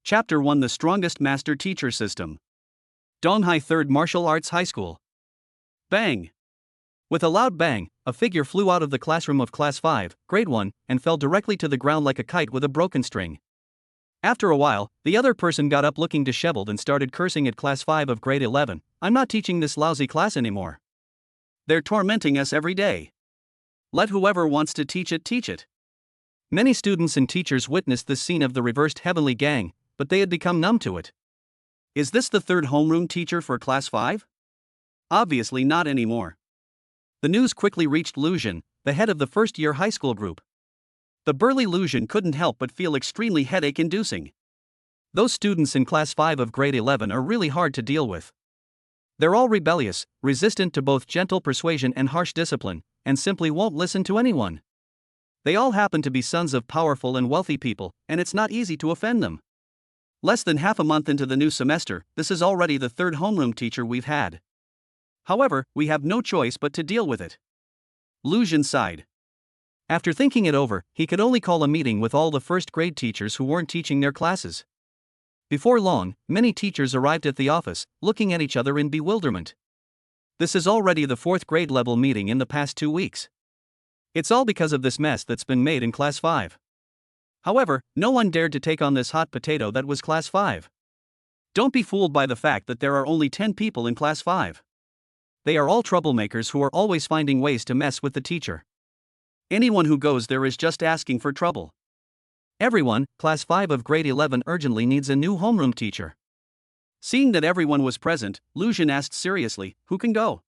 Chapter 1: The Strongest Master-Teacher System. Donghai 3rd Martial Arts High School. Bang! With a loud bang, a figure flew out of the classroom of Class 5, Grade 1, and fell directly to the ground like a kite with a broken string. After a while, the other person got up looking disheveled and started cursing at Class 5 of Grade 11. "I'm not teaching this lousy class anymore. They're tormenting us every day. Let whoever wants to teach it teach it." Many students and teachers witnessed this scene of the reversed heavenly gang, but they had become numb to it. Is this the third homeroom teacher for Class 5? Obviously not anymore. The news quickly reached Lu Jin, the head of the first-year high school group. The burly Lu Jin couldn't help but feel extremely headache-inducing. Those students in Class 5 of Grade 11 are really hard to deal with. They're all rebellious, resistant to both gentle persuasion and harsh discipline, and simply won't listen to anyone. They all happen to be sons of powerful and wealthy people, and it's not easy to offend them. Less than half a month into the new semester, this is already the third homeroom teacher we've had. However, we have no choice but to deal with it. Lu Jin sighed. After thinking it over, he could only call a meeting with all the first-grade teachers who weren't teaching their classes. Before long, many teachers arrived at the office, looking at each other in bewilderment. This is already the fourth-grade level meeting in the past 2 weeks. It's all because of this mess that's been made in Class 5. However, no one dared to take on this hot potato that was Class 5. Don't be fooled by the fact that there are only 10 people in Class 5. They are all troublemakers who are always finding ways to mess with the teacher. Anyone who goes there is just asking for trouble. Everyone, Class 5 of Grade 11 urgently needs a new homeroom teacher. Seeing that everyone was present, Lu Jin asked seriously, "Who can go?"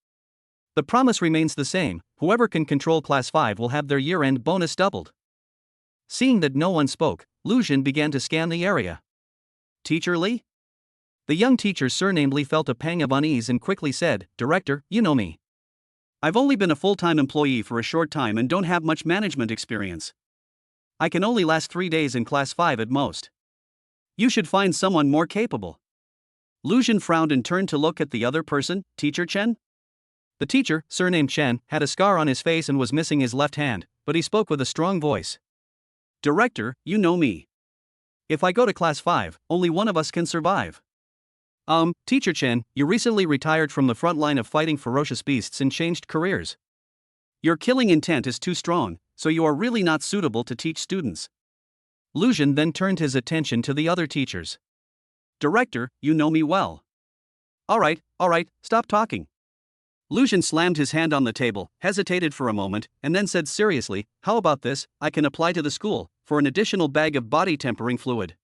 The promise remains the same: whoever can control Class 5 will have their year-end bonus doubled. Seeing that no one spoke, Lu Jin began to scan the area. "Teacher Lee?" The young teacher surnamed Lee felt a pang of unease and quickly said, "Director, you know me. I've only been a full-time employee for a short time and don't have much management experience. I can only last 3 days in Class 5 at most. You should find someone more capable." Lu Jin frowned and turned to look at the other person, Teacher Chen. The teacher, surnamed Chen, had a scar on his face and was missing his left hand, but he spoke with a strong voice. "Director, you know me. If I go to Class 5, only one of us can survive." Teacher Chen, you recently retired from the front line of fighting ferocious beasts and changed careers. Your killing intent is too strong, so you are really not suitable to teach students." Lu Jin then turned his attention to the other teachers. "Director, you know me well. All right, stop talking." Lu Jin slammed his hand on the table, hesitated for a moment, and then said seriously, "How about this? I can apply to the school for an additional bag of body-tempering fluid."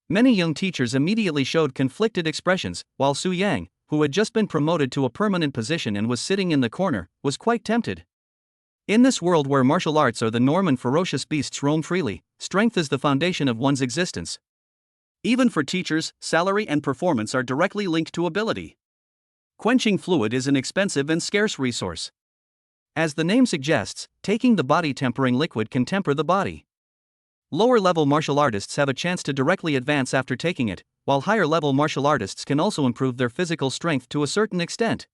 Many young teachers immediately showed conflicted expressions, while Su Yang, who had just been promoted to a permanent position and was sitting in the corner, was quite tempted. In this world where martial arts are the norm and ferocious beasts roam freely, strength is the foundation of one's existence. Even for teachers, salary and performance are directly linked to ability. Quenching fluid is an expensive and scarce resource. As the name suggests, taking the body-tempering liquid can temper the body. Lower-level martial artists have a chance to directly advance after taking it, while higher-level martial artists can also improve their physical strength to a certain extent.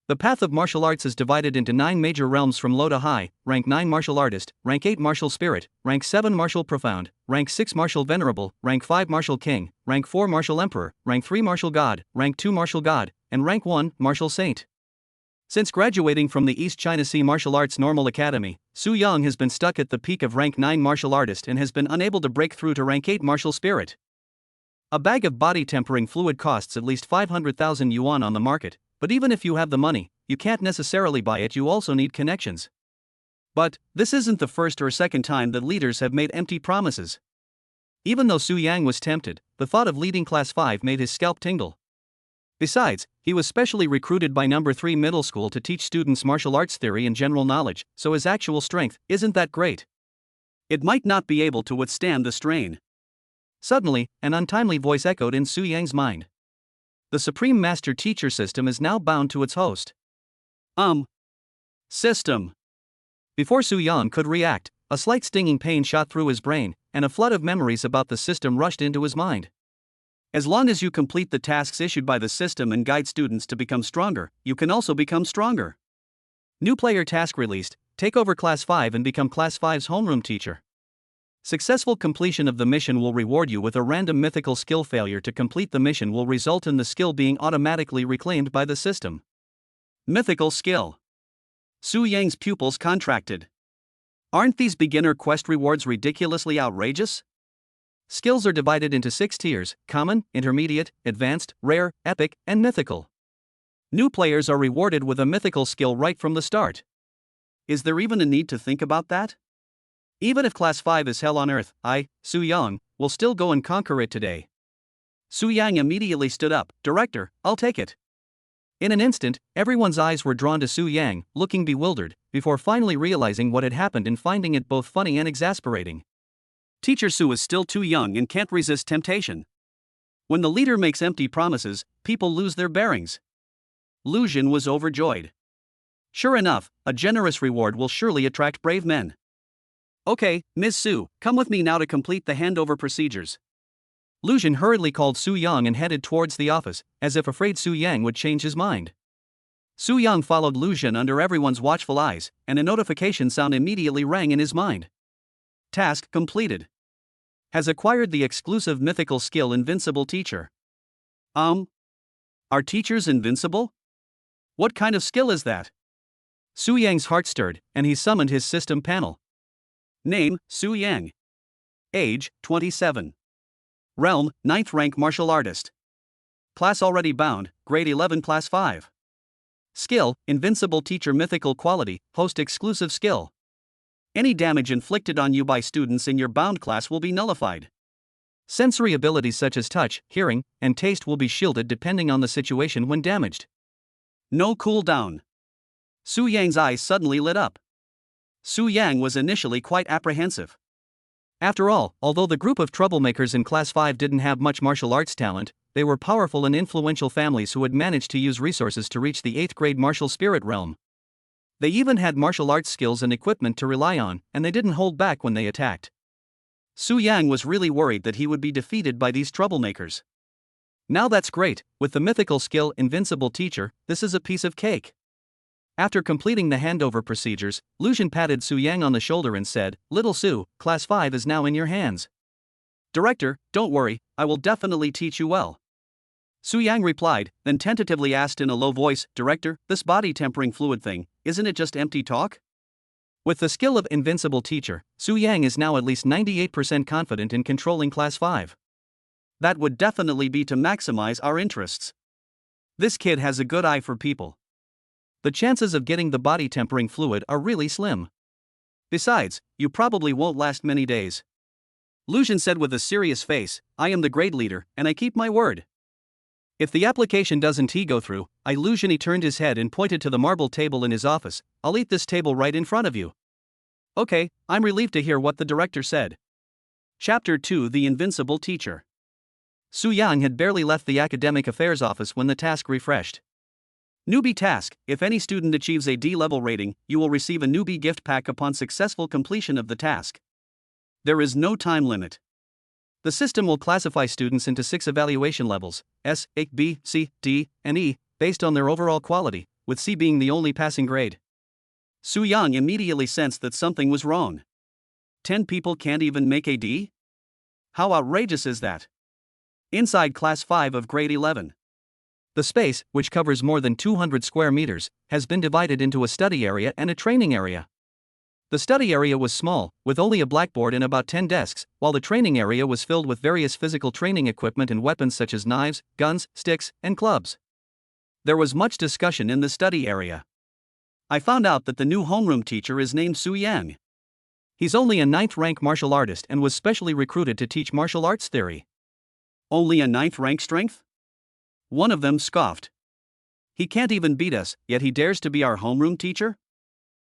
The path of martial arts is divided into 9 major realms from low to high: Rank 9 Martial Artist, Rank 8 Martial Spirit, Rank 7 Martial Profound, Rank 6 Martial Venerable, Rank 5 Martial King, Rank 4 Martial Emperor, Rank 3 Martial God, Rank 2 Martial God, and Rank 1 Martial Saint. Since graduating from the East China Sea Martial Arts Normal Academy, Su Yang has been stuck at the peak of Rank 9 Martial Artist and has been unable to break through to Rank 8 Martial Spirit. A bag of body-tempering fluid costs at least 500,000 yuan on the market, but even if you have the money, you can't necessarily buy it. You also need connections. But this isn't the first or second time that leaders have made empty promises. Even though Su Yang was tempted, the thought of leading Class 5 made his scalp tingle. Besides, he was specially recruited by No. 3 Middle School to teach students martial arts theory and general knowledge, so his actual strength isn't that great. It might not be able to withstand the strain. Suddenly, an untimely voice echoed in Su Yang's mind. The Supreme Master Teacher System is now bound to its host. System. Before Su Yang could react, a slight stinging pain shot through his brain, and a flood of memories about the system rushed into his mind. As long as you complete the tasks issued by the system and guide students to become stronger, you can also become stronger. New player task released: take over Class 5 and become Class 5's homeroom teacher. Successful completion of the mission will reward you with a random mythical skill. Failure to complete the mission will result in the skill being automatically reclaimed by the system. Mythical skill. Su Yang's pupils contracted. Aren't these beginner quest rewards ridiculously outrageous? Skills are divided into 6 tiers: common, intermediate, advanced, rare, epic, and mythical. New players are rewarded with a mythical skill right from the start. Is there even a need to think about that? Even if Class 5 is hell on earth, I, Su Yang, will still go and conquer it today. Su Yang immediately stood up. Director, I'll take it. In an instant, everyone's eyes were drawn to Su Yang, looking bewildered, before finally realizing what had happened and finding it both funny and exasperating. Teacher Su is still too young and can't resist temptation. When the leader makes empty promises, people lose their bearings. Lu Jin was overjoyed. Sure enough, a generous reward will surely attract brave men. Okay, Ms. Su, come with me now to complete the handover procedures. Lu Jin hurriedly called Su Yang and headed towards the office, as if afraid Su Yang would change his mind. Su Yang followed Lu Jin under everyone's watchful eyes, and a notification sound immediately rang in his mind. Task completed. Has acquired the exclusive mythical skill Invincible Teacher. Are teachers invincible? What kind of skill is that? Su Yang's heart stirred, and he summoned his system panel. Name, Su Yang. Age, 27. Realm, 9th rank martial artist. Class already bound, grade 11 class 5. Skill, Invincible Teacher. Mythical quality, host exclusive skill. Any damage inflicted on you by students in your bound class will be nullified. Sensory abilities such as touch, hearing, and taste will be shielded depending on the situation when damaged. No cooldown. Su Yang's eyes suddenly lit up. Su Yang was initially quite apprehensive. After all, although the group of troublemakers in Class 5 didn't have much martial arts talent, they were powerful and influential families who had managed to use resources to reach the 8th grade martial spirit realm. They even had martial arts skills and equipment to rely on, and they didn't hold back when they attacked. Su Yang was really worried that he would be defeated by these troublemakers. Now that's great, with the mythical skill Invincible Teacher, this is a piece of cake. After completing the handover procedures, Lu Jin patted Su Yang on the shoulder and said, Little Su, Class 5 is now in your hands. Director, don't worry, I will definitely teach you well. Su Yang replied, then tentatively asked in a low voice, Director, this body tempering fluid thing, isn't it just empty talk? With the skill of Invincible Teacher, Su Yang is now at least 98% confident in controlling Class 5. That would definitely be to maximize our interests. This kid has a good eye for people. The chances of getting the body tempering fluid are really slim. Besides, you probably won't last many days. Lu Jin said with a serious face, I am the grade leader, and I keep my word. If the application doesn't go through, Lu Jin turned his head and pointed to the marble table in his office, I'll eat this table right in front of you. Okay, I'm relieved to hear what the director said. Chapter 2: The Invincible Teacher. Su Yang had barely left the academic affairs office when the task refreshed. Newbie task: if any student achieves a D-level rating, you will receive a newbie gift pack upon successful completion of the task. There is no time limit. The system will classify students into 6 evaluation levels, S, A, B, C, D, and E, based on their overall quality, with C being the only passing grade. Su Yang immediately sensed that something was wrong. 10 people can't even make a D? How outrageous is that? Inside Class 5 of grade 11. The space, which covers more than 200 square meters, has been divided into a study area and a training area. The study area was small, with only a blackboard and about 10 desks, while the training area was filled with various physical training equipment and weapons such as knives, guns, sticks, and clubs. There was much discussion in the study area. I found out that the new homeroom teacher is named Su Yang. He's only a 9th rank martial artist and was specially recruited to teach martial arts theory. Only a 9th rank strength? One of them scoffed. He can't even beat us, yet he dares to be our homeroom teacher?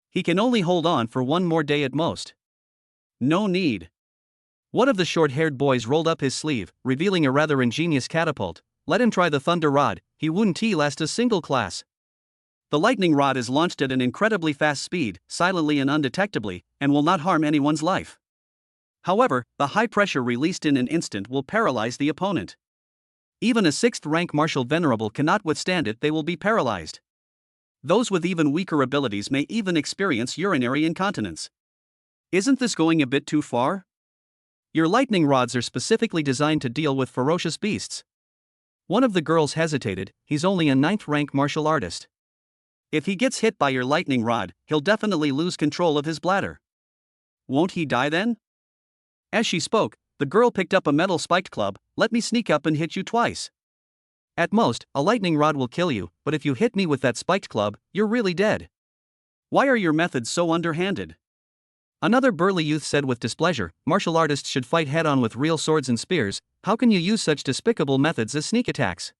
He can only hold on for one more day at most. No need. One of the short-haired boys rolled up his sleeve, revealing a rather ingenious catapult. Let him try the thunder rod, he wouldn't last a single class. The lightning rod is launched at an incredibly fast speed, silently and undetectably, and will not harm anyone's life. However, the high pressure released in an instant will paralyze the opponent. Even a 6th rank martial venerable cannot withstand it, they will be paralyzed. Those with even weaker abilities may even experience urinary incontinence. Isn't this going a bit too far? Your lightning rods are specifically designed to deal with ferocious beasts. One of the girls hesitated. He's only a 9th rank martial artist. If he gets hit by your lightning rod, he'll definitely lose control of his bladder. Won't he die then? As she spoke, the girl picked up a metal spiked club. Let me sneak up and hit you twice. At most, a lightning rod will kill you, but if you hit me with that spiked club, you're really dead. Why are your methods so underhanded? Another burly youth said with displeasure, martial artists should fight head-on with real swords and spears. How can you use such despicable methods as sneak attacks?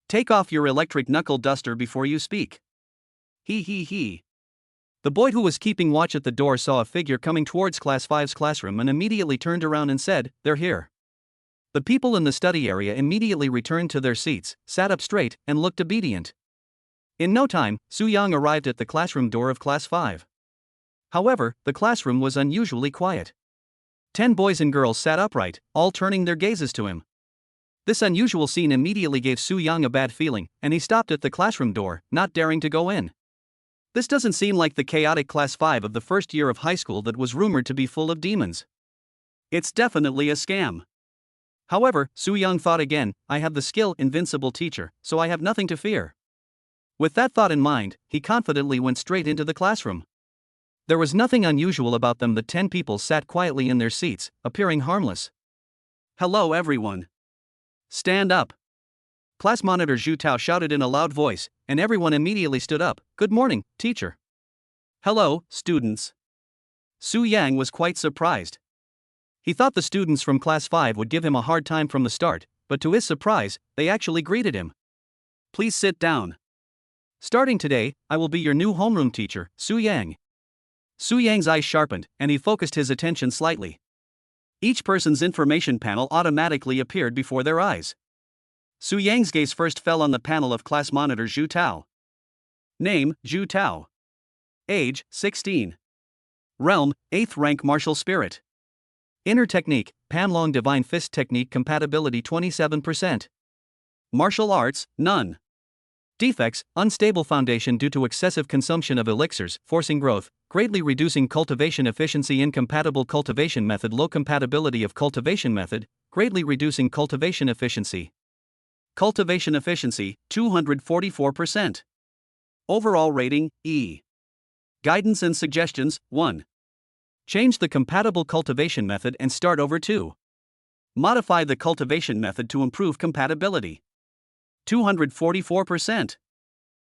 Take off your electric knuckle duster before you speak. He. The boy who was keeping watch at the door saw a figure coming towards Class 5's classroom and immediately turned around and said, "They're here." The people in the study area immediately returned to their seats, sat up straight, and looked obedient. In no time, Su Yang arrived at the classroom door of Class 5. However, the classroom was unusually quiet. 10 boys and girls sat upright, all turning their gazes to him. This unusual scene immediately gave Su Yang a bad feeling, and he stopped at the classroom door, not daring to go in. This doesn't seem like the chaotic Class 5 of the first year of high school that was rumored to be full of demons. It's definitely a scam. However, Su Yang thought again, I have the skill, invincible teacher, so I have nothing to fear. With that thought in mind, he confidently went straight into the classroom. There was nothing unusual about them. The 10 people sat quietly in their seats, appearing harmless. Hello everyone. Stand up. Class monitor Zhu Tao shouted in a loud voice, and everyone immediately stood up. Good morning, teacher. Hello, students. Su Yang was quite surprised. He thought the students from Class 5 would give him a hard time from the start, but to his surprise, they actually greeted him. Please sit down. Starting today, I will be your new homeroom teacher, Su Yang. Su Yang's eyes sharpened, and he focused his attention slightly. Each person's information panel automatically appeared before their eyes. Su Yang's gaze first fell on the panel of class monitor Zhu Tao. Name, Zhu Tao. Age, 16. Realm, 8th rank martial spirit. Inner technique, Panlong Divine Fist technique compatibility 27%. Martial arts, none. Defects, unstable foundation due to excessive consumption of elixirs, forcing growth, greatly reducing cultivation efficiency. Incompatible cultivation method. Low compatibility of cultivation method, greatly reducing cultivation efficiency. Cultivation efficiency, 244%. Overall rating, E. Guidance and suggestions, 1. Change the compatible cultivation method and start over. 2. Modify the cultivation method to improve compatibility. 244%.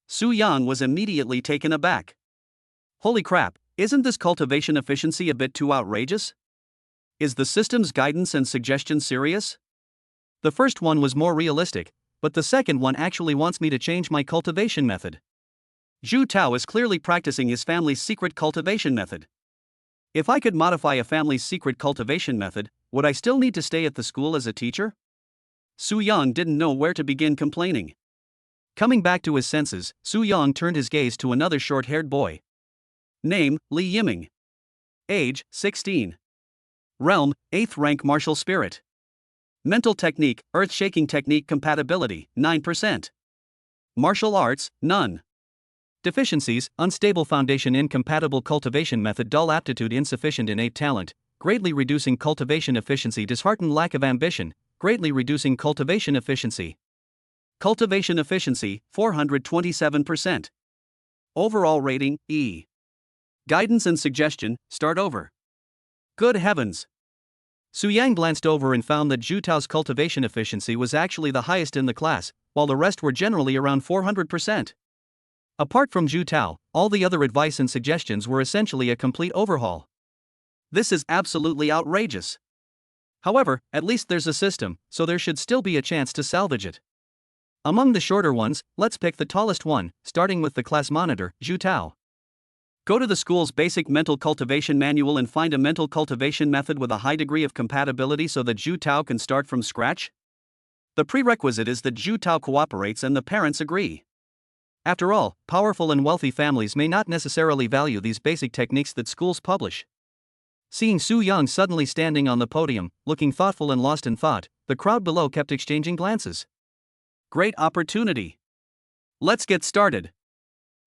Su Yang was immediately taken aback. Holy crap, isn't this cultivation efficiency a bit too outrageous? Is the system's guidance and suggestion serious? The first one was more realistic, but the second one actually wants me to change my cultivation method. Zhu Tao is clearly practicing his family's secret cultivation method. If I could modify a family's secret cultivation method, would I still need to stay at the school as a teacher? Su Yang didn't know where to begin complaining. Coming back to his senses, Su Yang turned his gaze to another short-haired boy. Name, Li Yiming. Age, 16. Realm, 8th rank martial spirit. Mental technique, earth-shaking technique compatibility, 9%. Martial arts, none. Deficiencies, unstable foundation. Incompatible cultivation method. Dull aptitude. Insufficient innate talent, greatly reducing cultivation efficiency. Disheartened. Lack of ambition, greatly reducing cultivation efficiency. Cultivation efficiency, 427%. Overall rating, E. Guidance and suggestion, start over. Good heavens. Su Yang glanced over and found that Zhu Tao's cultivation efficiency was actually the highest in the class, while the rest were generally around 400%. Apart from Zhu Tao, all the other advice and suggestions were essentially a complete overhaul. This is absolutely outrageous. However, at least there's a system, so there should still be a chance to salvage it. Among the shorter ones, let's pick the tallest one, starting with the class monitor, Zhu Tao. Go to the school's basic mental cultivation manual and find a mental cultivation method with a high degree of compatibility so that Zhu Tao can start from scratch. The prerequisite is that Zhu Tao cooperates and the parents agree. After all, powerful and wealthy families may not necessarily value these basic techniques that schools publish. Seeing Su Yang suddenly standing on the podium, looking thoughtful and lost in thought, the crowd below kept exchanging glances. Great opportunity. Let's get started.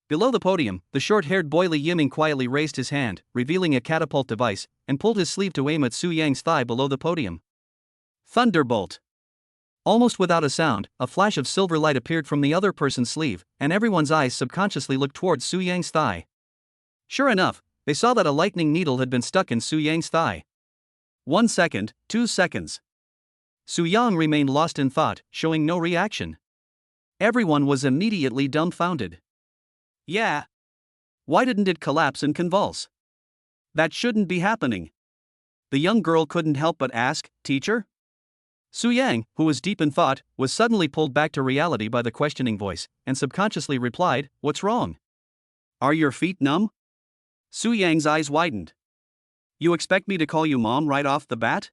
Below the podium, the short-haired boy Li Yiming quietly raised his hand, revealing a catapult device, and pulled his sleeve to aim at Su Yang's thigh below the podium. Thunderbolt! Almost without a sound, a flash of silver light appeared from the other person's sleeve, and everyone's eyes subconsciously looked towards Su Yang's thigh. Sure enough, they saw that a lightning needle had been stuck in Su Yang's thigh. 1 second, 2 seconds. Su Yang remained lost in thought, showing no reaction. Everyone was immediately dumbfounded. Yeah. Why didn't it collapse and convulse? That shouldn't be happening. The young girl couldn't help but ask, "Teacher?" Su Yang, who was deep in thought, was suddenly pulled back to reality by the questioning voice, and subconsciously replied, "What's wrong? Are your feet numb?" Su Yang's eyes widened. "You expect me to call you mom right off the bat?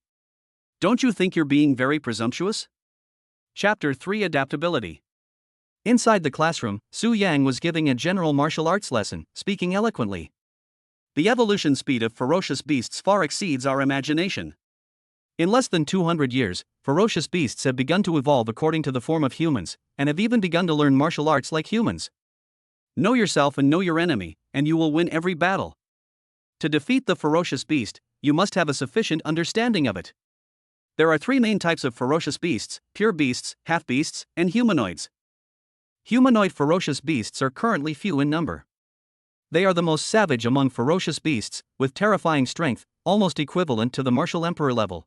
Don't you think you're being very presumptuous?" Chapter 3 Adaptability. Inside the classroom, Su Yang was giving a general martial arts lesson, speaking eloquently. The evolution speed of ferocious beasts far exceeds our imagination. In less than 200 years, ferocious beasts have begun to evolve according to the form of humans, and have even begun to learn martial arts like humans. Know yourself and know your enemy, and you will win every battle. To defeat the ferocious beast, you must have a sufficient understanding of it. There are 3 main types of ferocious beasts: pure beasts, half-beasts, and humanoids. Humanoid ferocious beasts are currently few in number. They are the most savage among ferocious beasts, with terrifying strength, almost equivalent to the martial emperor level.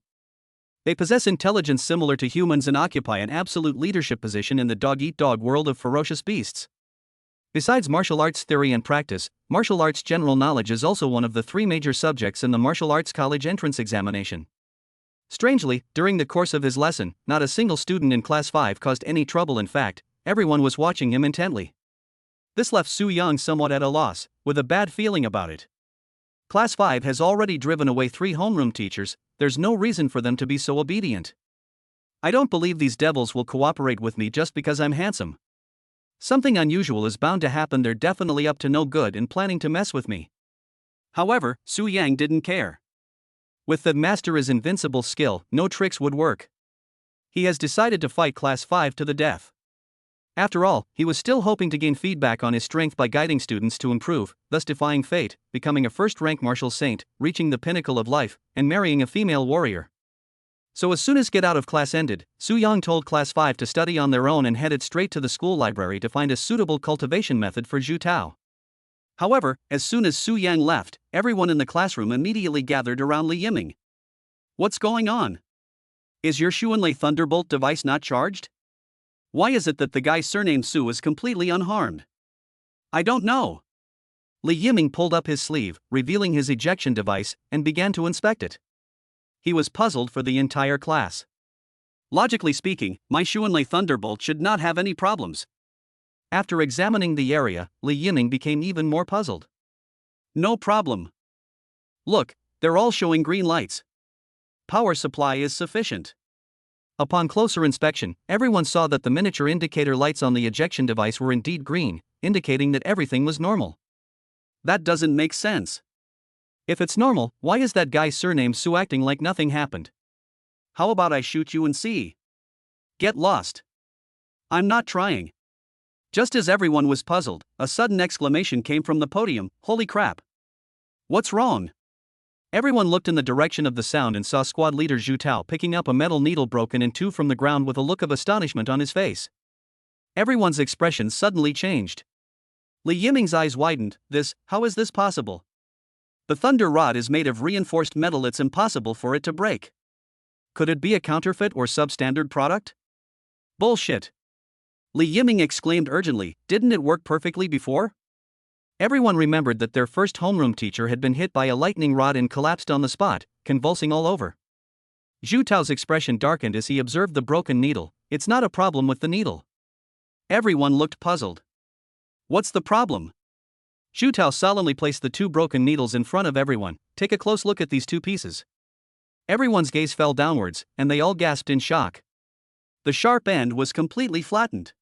They possess intelligence similar to humans and occupy an absolute leadership position in the dog-eat-dog world of ferocious beasts. Besides martial arts theory and practice, martial arts general knowledge is also one of the 3 major subjects in the martial arts college entrance examination. Strangely, during the course of his lesson, not a single student in Class 5 caused any trouble. In fact, everyone was watching him intently. This left Su Yang somewhat at a loss, with a bad feeling about it. Class 5 has already driven away 3 homeroom teachers, there's no reason for them to be so obedient. I don't believe these devils will cooperate with me just because I'm handsome. Something unusual is bound to happen. They're definitely up to no good and planning to mess with me. However, Su Yang didn't care. With the master's invincible skill, no tricks would work. He has decided to fight Class 5 to the death. After all, he was still hoping to gain feedback on his strength by guiding students to improve, thus defying fate, becoming a first-rank martial saint, reaching the pinnacle of life, and marrying a female warrior. So as soon as Get Out of Class ended, Su Yang told Class 5 to study on their own and headed straight to the school library to find a suitable cultivation method for Zhu Tao. However, as soon as Su Yang left, everyone in the classroom immediately gathered around Li Yiming. "What's going on? Is your Xuanlei Thunderbolt device not charged? Why is it that the guy surnamed Su is completely unharmed?" "I don't know." Li Yiming pulled up his sleeve, revealing his ejection device, and began to inspect it. He was puzzled for the entire class. "Logically speaking, my Xuanlei Thunderbolt should not have any problems." After examining the area, Li Yiming became even more puzzled. "No problem. Look, they're all showing green lights. Power supply is sufficient." Upon closer inspection, everyone saw that the miniature indicator lights on the ejection device were indeed green, indicating that everything was normal. That doesn't make sense. If it's normal, why is that guy surnamed Su acting like nothing happened? How about I shoot you and see? Get lost. I'm not trying. Just as everyone was puzzled, a sudden exclamation came from the podium, "Holy crap! What's wrong?" Everyone looked in the direction of the sound and saw squad leader Zhu Tao picking up a metal needle broken in 2 from the ground with a look of astonishment on his face. Everyone's expression suddenly changed. Li Yiming's eyes widened. How is this possible? The thunder rod is made of reinforced metal, it's impossible for it to break. Could it be a counterfeit or substandard product? Bullshit. Li Yiming exclaimed urgently, didn't it work perfectly before? Everyone remembered that their first homeroom teacher had been hit by a lightning rod and collapsed on the spot, convulsing all over. Zhu Tao's expression darkened as he observed the broken needle. It's not a problem with the needle. Everyone looked puzzled. What's the problem? Zhu Tao solemnly placed the 2 broken needles in front of everyone. Take a close look at these 2 pieces. Everyone's gaze fell downwards, and they all gasped in shock. The sharp end was completely flattened.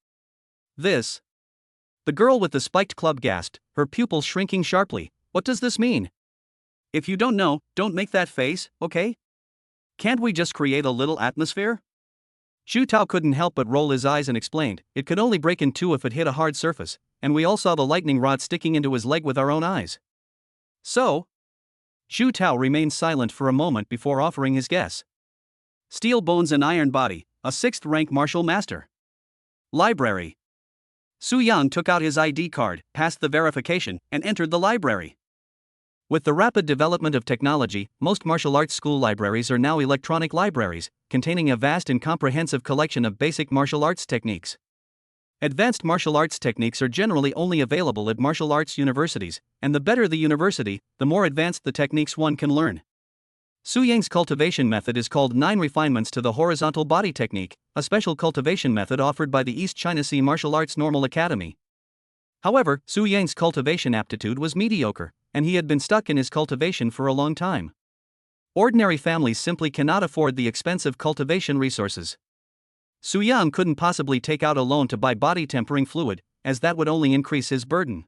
The girl with the spiked club gasped, her pupils shrinking sharply. What does this mean? If you don't know, don't make that face, okay? Can't we just create a little atmosphere? Zhu Tao couldn't help but roll his eyes and explained, it could only break in two if it hit a hard surface, and we all saw the lightning rod sticking into his leg with our own eyes. So? Zhu Tao remained silent for a moment before offering his guess. Steel bones and iron body, a 6th rank martial master. Library. Su Yang took out his ID card, passed the verification, and entered the library. With the rapid development of technology, most martial arts school libraries are now electronic libraries, containing a vast and comprehensive collection of basic martial arts techniques. Advanced martial arts techniques are generally only available at martial arts universities, and the better the university, the more advanced the techniques one can learn. Su Yang's cultivation method is called 9 Refinements to the Horizontal Body Technique, a special cultivation method offered by the East China Sea Martial Arts Normal Academy. However, Su Yang's cultivation aptitude was mediocre, and he had been stuck in his cultivation for a long time. Ordinary families simply cannot afford the expensive cultivation resources. Su Yang couldn't possibly take out a loan to buy body tempering fluid, as that would only increase his burden.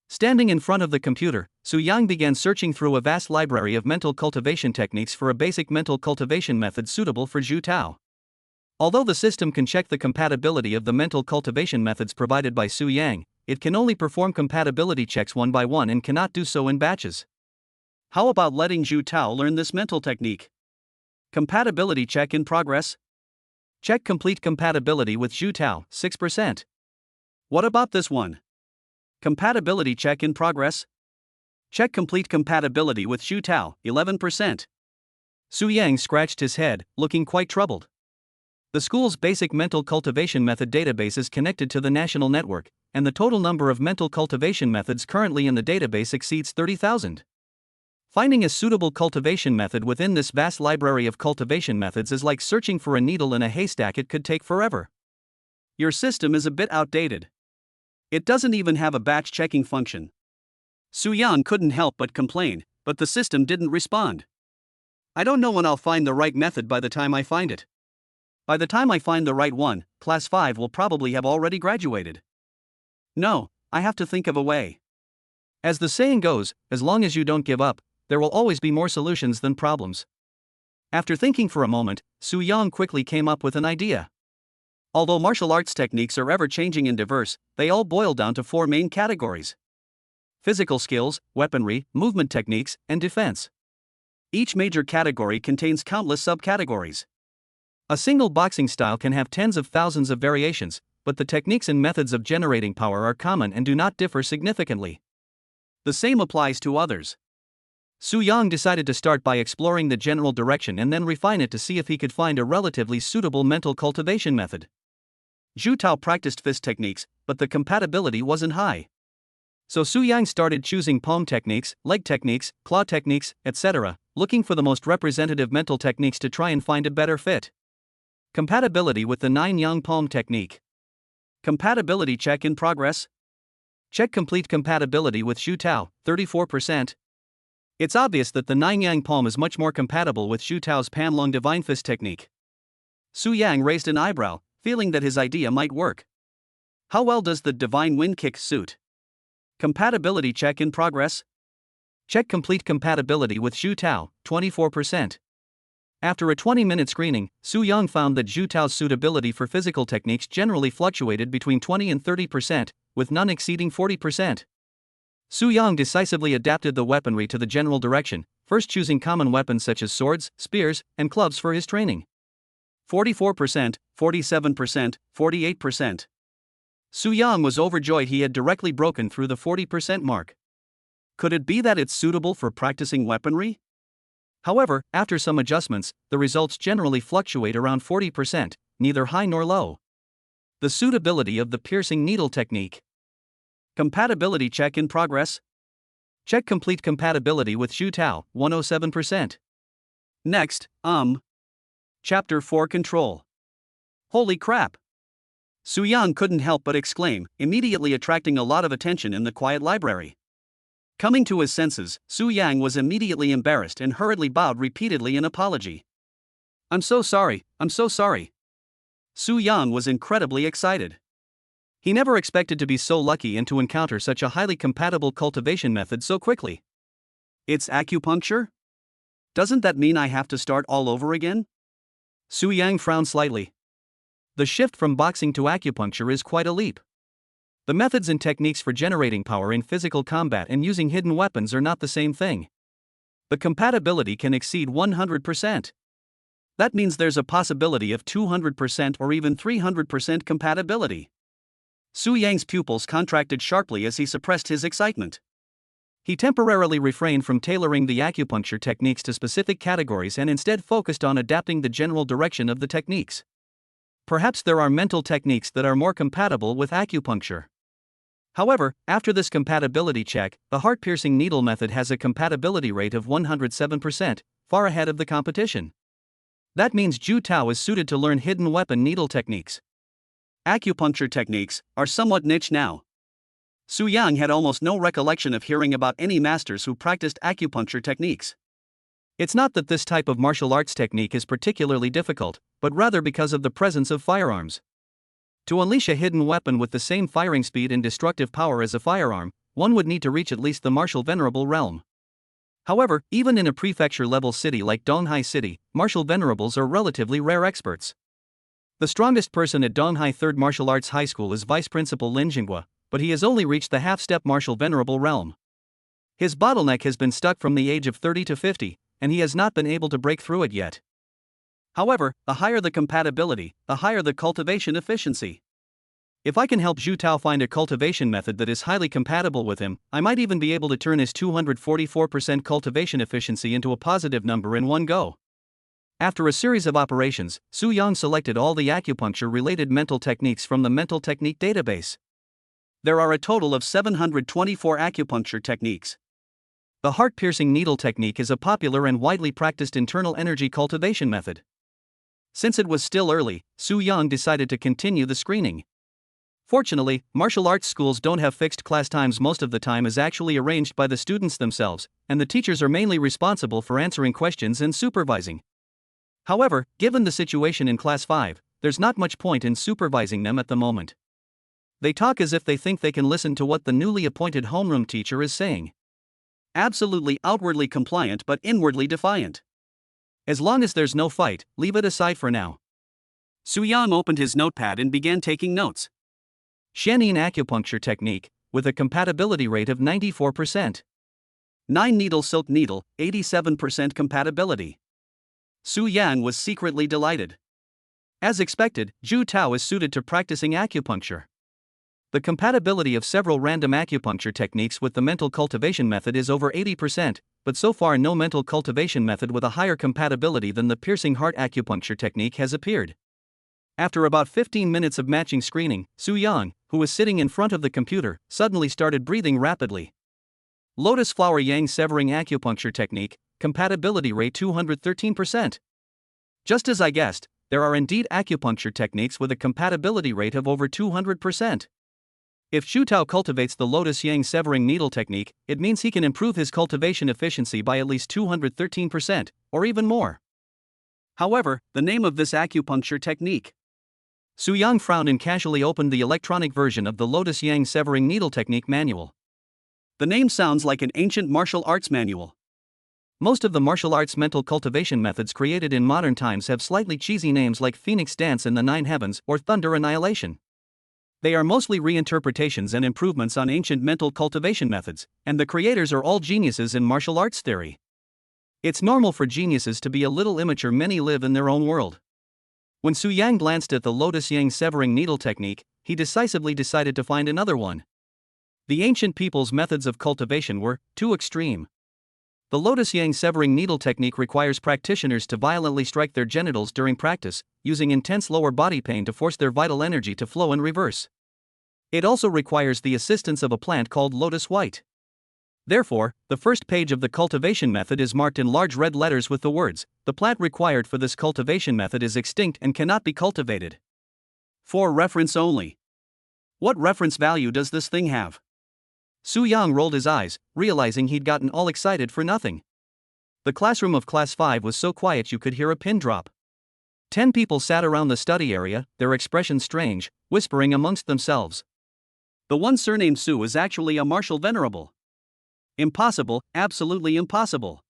Standing in front of the computer, Su Yang began searching through a vast library of mental cultivation techniques for a basic mental cultivation method suitable for Zhu Tao. Although the system can check the compatibility of the mental cultivation methods provided by Su Yang, it can only perform compatibility checks one by one and cannot do so in batches. How about letting Zhu Tao learn this mental technique? Compatibility check in progress. Check complete compatibility with Zhu Tao, 6%. What about this one? Compatibility check in progress. Check complete compatibility with Zhu Tao, 11%. Su Yang scratched his head, looking quite troubled. The school's basic mental cultivation method database is connected to the national network, and the total number of mental cultivation methods currently in the database exceeds 30,000. Finding a suitable cultivation method within this vast library of cultivation methods is like searching for a needle in a haystack. It could take forever. Your system is a bit outdated. It doesn't even have a batch checking function. Su Yang couldn't help but complain, but the system didn't respond. I don't know when I'll find the right method by the time I find it. By the time I find the right one, Class 5 will probably have already graduated. No, I have to think of a way. As the saying goes, as long as you don't give up, there will always be more solutions than problems. After thinking for a moment, Su Yang quickly came up with an idea. Although martial arts techniques are ever-changing and diverse, they all boil down to 4 main categories: physical skills, weaponry, movement techniques, and defense. Each major category contains countless subcategories. A single boxing style can have tens of thousands of variations, but the techniques and methods of generating power are common and do not differ significantly. The same applies to others. Su Yang decided to start by exploring the general direction and then refine it to see if he could find a relatively suitable mental cultivation method. Zhu Tao practiced fist techniques, but the compatibility wasn't high. So Su Yang started choosing palm techniques, leg techniques, claw techniques, etc., looking for the most representative mental techniques to try and find a better fit. Compatibility with the 9 Yang palm technique. Compatibility check in progress. Check complete compatibility with Zhu Tao, 34%. It's obvious that the 9 Yang palm is much more compatible with Zhu Tao's Panlong divine fist technique. Su Yang raised an eyebrow, feeling that his idea might work. How well does the divine wind kick suit? Compatibility check in progress. Check complete compatibility with Zhu Tao, 24%. After a 20-minute screening, Su Yang found that Zhu Tao's suitability for physical techniques generally fluctuated between 20 and 30%, with none exceeding 40%. Su Yang decisively adapted the weaponry to the general direction, first choosing common weapons such as swords, spears, and clubs for his training. 44%, 47%, 48%. Su Yang was overjoyed he had directly broken through the 40% mark. Could it be that it's suitable for practicing weaponry? However, after some adjustments, the results generally fluctuate around 40%, neither high nor low. The suitability of the piercing needle technique. Compatibility check in progress. Check complete compatibility with Zhu Tao, 107%. Next, Chapter 4 Control. Holy crap! Su Yang couldn't help but exclaim, immediately attracting a lot of attention in the quiet library. Coming to his senses, Su Yang was immediately embarrassed and hurriedly bowed repeatedly in apology. I'm so sorry, I'm so sorry. Su Yang was incredibly excited. He never expected to be so lucky and to encounter such a highly compatible cultivation method so quickly. It's acupuncture? Doesn't that mean I have to start all over again? Su Yang frowned slightly. The shift from boxing to acupuncture is quite a leap. The methods and techniques for generating power in physical combat and using hidden weapons are not the same thing. The compatibility can exceed 100%. That means there's a possibility of 200% or even 300% compatibility. Su Yang's pupils contracted sharply as he suppressed his excitement. He temporarily refrained from tailoring the acupuncture techniques to specific categories and instead focused on adapting the general direction of the techniques. Perhaps there are mental techniques that are more compatible with acupuncture. However, after this compatibility check, the heart-piercing needle method has a compatibility rate of 107%, far ahead of the competition. That means Zhu Tao is suited to learn hidden weapon needle techniques. Acupuncture techniques are somewhat niche now. Su Yang had almost no recollection of hearing about any masters who practiced acupuncture techniques. It's not that this type of martial arts technique is particularly difficult, but rather because of the presence of firearms. To unleash a hidden weapon with the same firing speed and destructive power as a firearm, one would need to reach at least the martial venerable realm. However, even in a prefecture-level city like Donghai City, martial venerables are relatively rare experts. The strongest person at Donghai 3rd Martial Arts High School is Vice Principal Lin Jinghua, but he has only reached the half-step martial venerable realm. His bottleneck has been stuck from the age of 30 to 50, and he has not been able to break through it yet. However, the higher the compatibility, the higher the cultivation efficiency. If I can help Zhu Tao find a cultivation method that is highly compatible with him, I might even be able to turn his 244% cultivation efficiency into a positive number in one go. After a series of operations, Su Yang selected all the acupuncture-related mental techniques from the mental technique database. There are a total of 724 acupuncture techniques. The heart-piercing needle technique is a popular and widely practiced internal energy cultivation method. Since it was still early, Su Yang decided to continue the screening. Fortunately, martial arts schools don't have fixed class times. Most of the time is actually arranged by the students themselves, and the teachers are mainly responsible for answering questions and supervising. However, given the situation in Class 5, there's not much point in supervising them at the moment. They talk as if they think they can listen to what the newly appointed homeroom teacher is saying. Absolutely outwardly compliant but inwardly defiant. As long as there's no fight, leave it aside for now. Su Yang opened his notepad and began taking notes. Xianyin acupuncture technique, with a compatibility rate of 94%. 9-needle silk needle, 87% compatibility. Su Yang was secretly delighted. As expected, Zhu Tao is suited to practicing acupuncture. The compatibility of several random acupuncture techniques with the mental cultivation method is over 80%, but so far no mental cultivation method with a higher compatibility than the piercing heart acupuncture technique has appeared. After about 15 minutes of matching screening, Su Yang, who was sitting in front of the computer, suddenly started breathing rapidly. Lotus flower yang severing acupuncture technique, compatibility rate 213%. Just as I guessed, there are indeed acupuncture techniques with a compatibility rate of over 200%. If Zhu Tao cultivates the lotus yang severing needle technique, it means he can improve his cultivation efficiency by at least 213%, or even more. However, the name of this acupuncture technique. Su Yang frowned and casually opened the electronic version of the lotus yang severing needle technique manual. The name sounds like an ancient martial arts manual. Most of the martial arts mental cultivation methods created in modern times have slightly cheesy names like Phoenix Dance in the Nine Heavens or Thunder Annihilation. They are mostly reinterpretations and improvements on ancient mental cultivation methods, and the creators are all geniuses in martial arts theory. It's normal for geniuses to be a little immature. Many live in their own world. When Su Yang glanced at the lotus yang severing needle technique, he decisively decided to find another one. The ancient people's methods of cultivation were too extreme. The lotus yang severing needle technique requires practitioners to violently strike their genitals during practice, using intense lower body pain to force their vital energy to flow in reverse. It also requires the assistance of a plant called lotus white. Therefore, the first page of the cultivation method is marked in large red letters with the words, "The plant required for this cultivation method is extinct and cannot be cultivated. For reference only." What reference value does this thing have? Su Yang rolled his eyes, realizing he'd gotten all excited for nothing. The classroom of Class 5 was so quiet you could hear a pin drop. 10 people sat around the study area, their expressions strange, whispering amongst themselves. The one surnamed Su is actually a martial venerable. Impossible, absolutely impossible.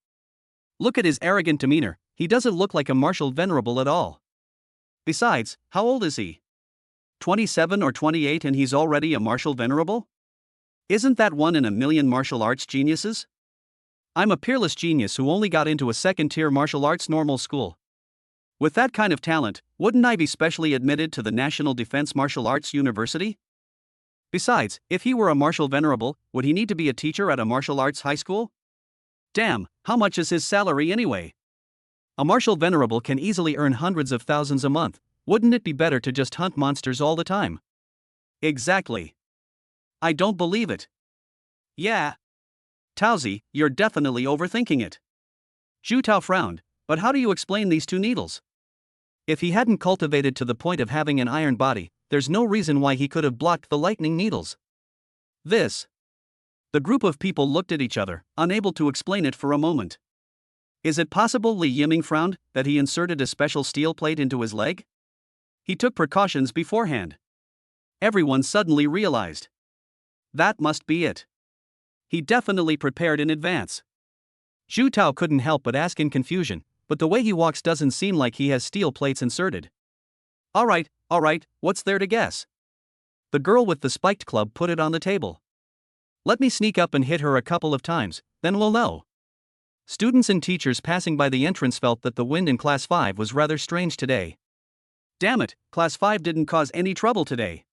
Look at his arrogant demeanor, he doesn't look like a martial venerable at all. Besides, how old is he? 27 or 28 and he's already a martial venerable? Isn't that one in a million martial arts geniuses? I'm a peerless genius who only got into a second-tier martial arts normal school. With that kind of talent, wouldn't I be specially admitted to the National Defense Martial Arts University? Besides, if he were a martial venerable, would he need to be a teacher at a martial arts high school? Damn, how much is his salary anyway? A martial venerable can easily earn hundreds of thousands a month. Wouldn't it be better to just hunt monsters all the time? Exactly. I don't believe it. Yeah. Taozi, you're definitely overthinking it. Zhu Tao frowned, but how do you explain these two needles? If he hadn't cultivated to the point of having an iron body, there's no reason why he could have blocked the lightning needles. The group of people looked at each other, unable to explain it for a moment. Is it possible, Li Yiming frowned, that he inserted a special steel plate into his leg? He took precautions beforehand. Everyone suddenly realized. That must be it. He definitely prepared in advance. Zhu Tao couldn't help but ask in confusion, but the way he walks doesn't seem like he has steel plates inserted. Alright, what's there to guess? The girl with the spiked club put it on the table. Let me sneak up and hit her a couple of times, then we'll know. Students and teachers passing by the entrance felt that the wind in Class 5 was rather strange today. Damn it, Class 5 didn't cause any trouble today.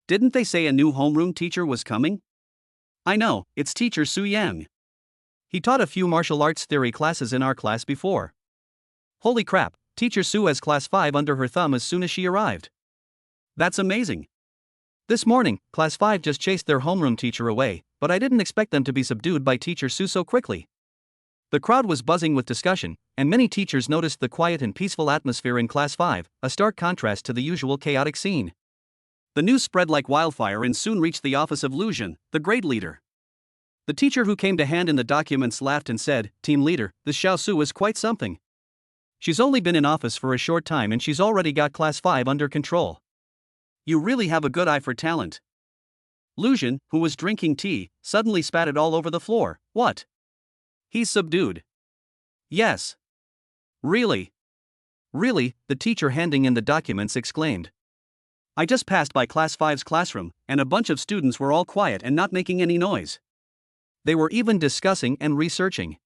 Didn't they say a new homeroom teacher was coming? I know, it's Teacher Su Yang. He taught a few martial arts theory classes in our class before. Holy crap, Teacher Su has Class 5 under her thumb as soon as she arrived. That's amazing. This morning, Class 5 just chased their homeroom teacher away, but I didn't expect them to be subdued by Teacher Su so quickly. The crowd was buzzing with discussion, and many teachers noticed the quiet and peaceful atmosphere in Class 5, a stark contrast to the usual chaotic scene. The news spread like wildfire and soon reached the office of Lu Jun, the grade leader. The teacher who came to hand in the documents laughed and said, "Team leader, this Xiao Su is quite something. She's only been in office for a short time and she's already got Class 5 under control. You really have a good eye for talent." Lu Jun, who was drinking tea, suddenly spat it all over the floor. What? He's subdued. Yes. Really? Really, the teacher handing in the documents exclaimed. I just passed by Class 5's classroom, and a bunch of students were all quiet and not making any noise. They were even discussing and researching.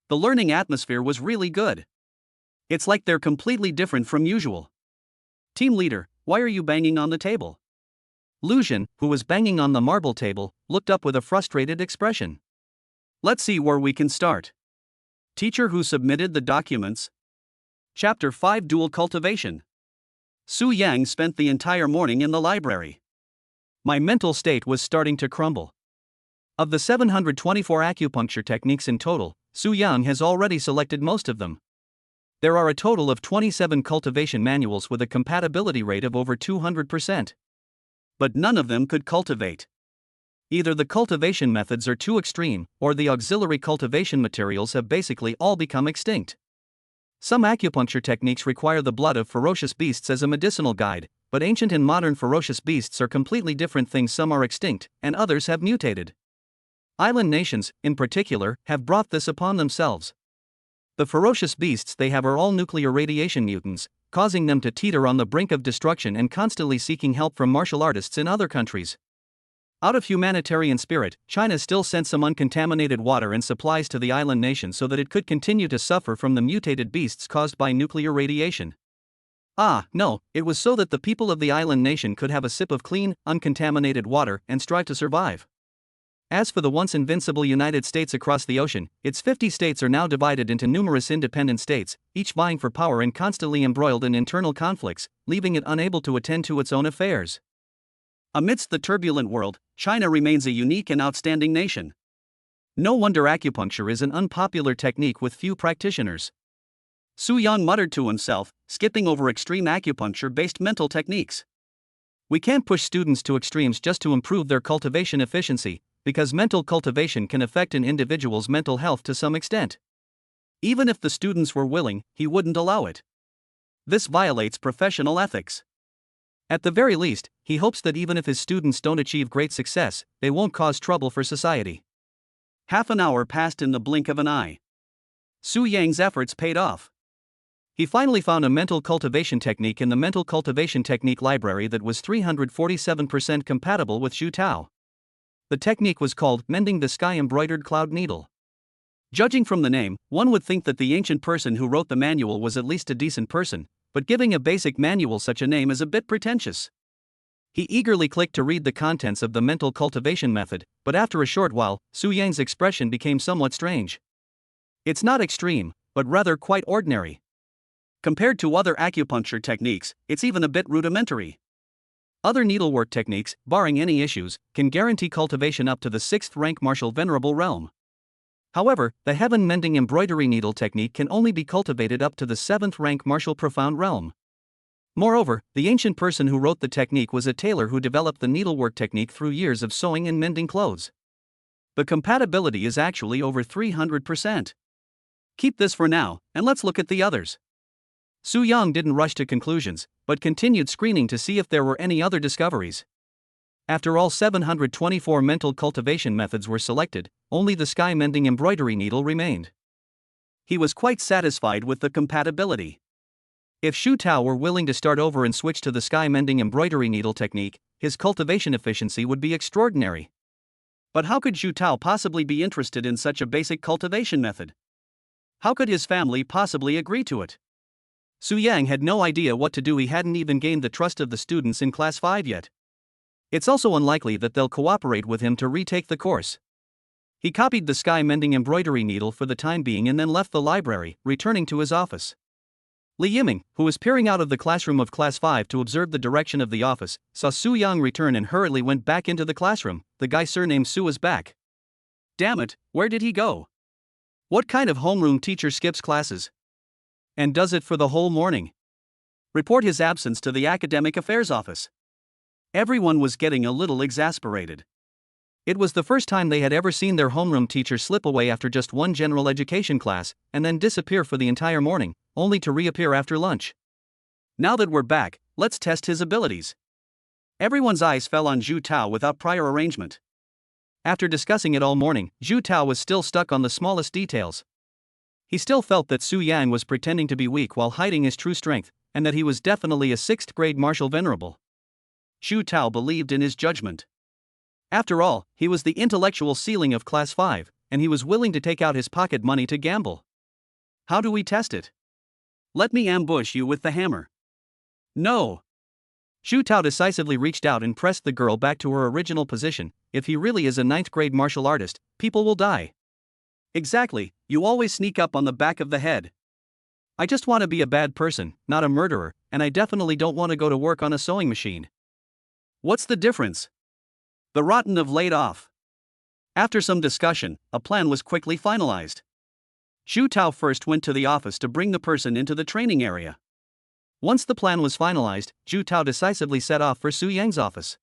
The learning atmosphere was really good. It's like they're completely different from usual. Team leader, why are you banging on the table? Lu Jun, who was banging on the marble table, looked up with a frustrated expression. Let's see where we can start. Teacher who submitted the documents. Chapter 5 Dual Cultivation. Su Yang spent the entire morning in the library. My mental state was starting to crumble. Of the 724 acupuncture techniques in total, Su Yang has already selected most of them. There are a total of 27 cultivation manuals with a compatibility rate of over 200%. But none of them could cultivate. Either the cultivation methods are too extreme, or the auxiliary cultivation materials have basically all become extinct. Some acupuncture techniques require the blood of ferocious beasts as a medicinal guide, but ancient and modern ferocious beasts are completely different things. Some are extinct, and others have mutated. Island nations, in particular, have brought this upon themselves. The ferocious beasts they have are all nuclear radiation mutants, causing them to teeter on the brink of destruction and constantly seeking help from martial artists in other countries. Out of humanitarian spirit, China still sent some uncontaminated water and supplies to the island nation so that it could continue to suffer from the mutated beasts caused by nuclear radiation. No, it was so that the people of the island nation could have a sip of clean, uncontaminated water and strive to survive. As for the once invincible United States across the ocean, its 50 states are now divided into numerous independent states, each vying for power and constantly embroiled in internal conflicts, leaving it unable to attend to its own affairs. Amidst the turbulent world, China remains a unique and outstanding nation. No wonder acupuncture is an unpopular technique with few practitioners. Su Yang muttered to himself, skipping over extreme acupuncture-based mental techniques. We can't push students to extremes just to improve their cultivation efficiency, because mental cultivation can affect an individual's mental health to some extent. Even if the students were willing, he wouldn't allow it. This violates professional ethics. At the very least, he hopes that even if his students don't achieve great success, they won't cause trouble for society. Half an hour passed in the blink of an eye. Su Yang's efforts paid off. He finally found a mental cultivation technique in the mental cultivation technique library that was 347% compatible with Zhu Tao. The technique was called mending the sky embroidered cloud needle. Judging from the name, one would think that the ancient person who wrote the manual was at least a decent person, but giving a basic manual such a name is a bit pretentious. He eagerly clicked to read the contents of the mental cultivation method, but after a short while, Su Yang's expression became somewhat strange. It's not extreme, but rather quite ordinary. Compared to other acupuncture techniques, it's even a bit rudimentary. Other needlework techniques, barring any issues, can guarantee cultivation up to the 6th rank martial venerable realm. However, the heaven mending embroidery needle technique can only be cultivated up to the 7th rank martial profound realm. Moreover, the ancient person who wrote the technique was a tailor who developed the needlework technique through years of sewing and mending clothes. The compatibility is actually over 300%. Keep this for now, and let's look at the others. Su Yang didn't rush to conclusions, but continued screening to see if there were any other discoveries. After all 724 mental cultivation methods were selected, only the sky mending embroidery needle remained. He was quite satisfied with the compatibility. If Zhu Tao were willing to start over and switch to the sky mending embroidery needle technique, his cultivation efficiency would be extraordinary. But how could Zhu Tao possibly be interested in such a basic cultivation method? How could his family possibly agree to it? Su Yang had no idea what to do. He hadn't even gained the trust of the students in Class 5 yet. It's also unlikely that they'll cooperate with him to retake the course. He copied the sky mending embroidery needle for the time being and then left the library, returning to his office. Li Yiming, who was peering out of the classroom of Class 5 to observe the direction of the office, saw Su Yang return and hurriedly went back into the classroom. The guy surnamed Su is back. Damn it, where did he go? What kind of homeroom teacher skips classes? And does it for the whole morning? Report his absence to the Academic Affairs Office. Everyone was getting a little exasperated. It was the first time they had ever seen their homeroom teacher slip away after just one general education class, and then disappear for the entire morning, only to reappear after lunch. Now that we're back, let's test his abilities. Everyone's eyes fell on Zhu Tao without prior arrangement. After discussing it all morning, Zhu Tao was still stuck on the smallest details. He still felt that Su Yang was pretending to be weak while hiding his true strength, and that he was definitely a 6th grade martial venerable. Zhu Tao believed in his judgment. After all, he was the intellectual ceiling of Class 5, and he was willing to take out his pocket money to gamble. How do we test it? Let me ambush you with the hammer. No. Zhu Tao decisively reached out and pressed the girl back to her original position. If he really is a 9th grade martial artist, people will die. Exactly, you always sneak up on the back of the head. I just want to be a bad person, not a murderer, and I definitely don't want to go to work on a sewing machine. What's the difference? The rotten have laid off. After some discussion, a plan was quickly finalized. Zhu Tao first went to the office to bring the person into the training area. Once the plan was finalized, Zhu Tao decisively set off for Su Yang's office.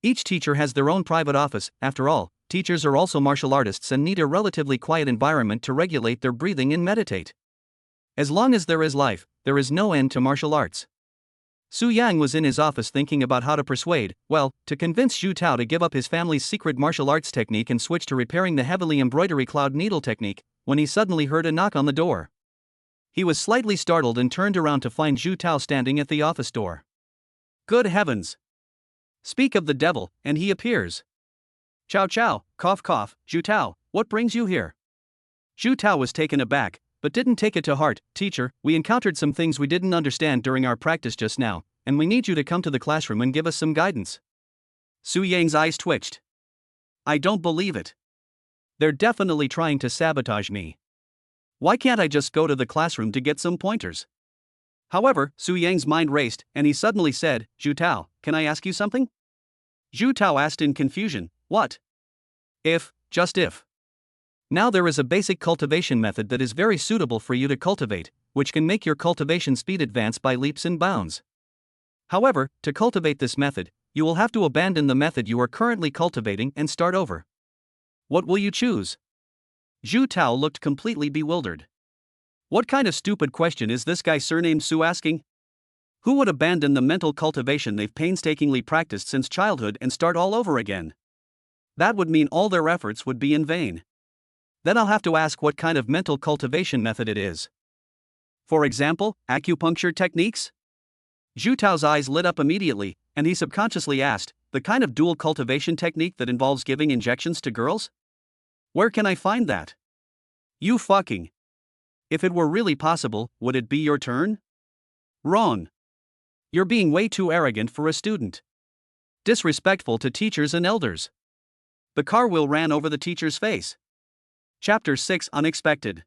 Each teacher has their own private office. After all, teachers are also martial artists and need a relatively quiet environment to regulate their breathing and meditate. As long as there is life, there is no end to martial arts. Su Yang was in his office thinking about how to to convince Zhu Tao to give up his family's secret martial arts technique and switch to repairing the heavily embroidery cloud needle technique, when he suddenly heard a knock on the door. He was slightly startled and turned around to find Zhu Tao standing at the office door. Good heavens! Speak of the devil, and he appears. Chow chow, cough cough, Zhu Tao, what brings you here? Zhu Tao was taken aback, but didn't take it to heart. Teacher, we encountered some things we didn't understand during our practice just now, and we need you to come to the classroom and give us some guidance. Su Yang's eyes twitched. I don't believe it. They're definitely trying to sabotage me. Why can't I just go to the classroom to get some pointers? However, Su Yang's mind raced, and he suddenly said, Zhu Tao, can I ask you something? Zhu Tao asked in confusion, what? If, just if. Now there is a basic cultivation method that is very suitable for you to cultivate, which can make your cultivation speed advance by leaps and bounds. However, to cultivate this method, you will have to abandon the method you are currently cultivating and start over. What will you choose? Zhu Tao looked completely bewildered. What kind of stupid question is this guy surnamed Su asking? Who would abandon the mental cultivation they've painstakingly practiced since childhood and start all over again? That would mean all their efforts would be in vain. Then I'll have to ask what kind of mental cultivation method it is. For example, acupuncture techniques? Zhu Tao's eyes lit up immediately, and he subconsciously asked, the kind of dual cultivation technique that involves giving injections to girls? Where can I find that? You fucking. If it were really possible, would it be your turn? Wrong. You're being way too arrogant for a student. Disrespectful to teachers and elders. The car wheel ran over the teacher's face. Chapter 6 Unexpected.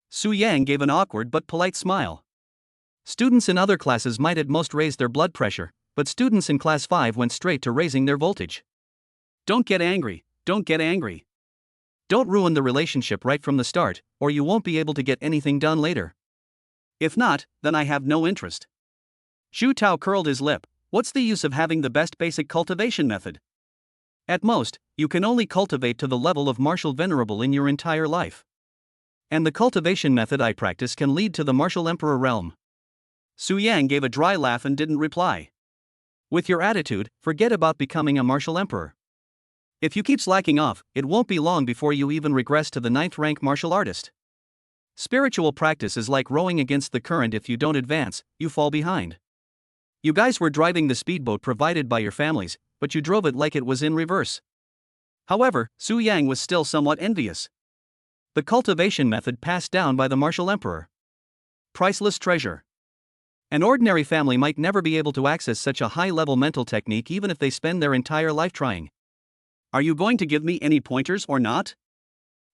Su Yang gave an awkward but polite smile. Students in other classes might at most raise their blood pressure, but students in class 5 went straight to raising their voltage. Don't get angry, don't get angry. Don't ruin the relationship right from the start, or you won't be able to get anything done later. If not, then I have no interest. Zhu Tao curled his lip. What's the use of having the best basic cultivation method? At most, you can only cultivate to the level of martial venerable in your entire life. And the cultivation method I practice can lead to the martial emperor realm. Su Yang gave a dry laugh and didn't reply. With your attitude, forget about becoming a martial emperor. If you keep slacking off, it won't be long before you even regress to the 9th rank martial artist. Spiritual practice is like rowing against the current. If you don't advance, you fall behind. You guys were driving the speedboat provided by your families, but you drove it like it was in reverse. However, Su Yang was still somewhat envious. The cultivation method passed down by the martial emperor. Priceless treasure. An ordinary family might never be able to access such a high-level mental technique even if they spend their entire life trying. Are you going to give me any pointers or not?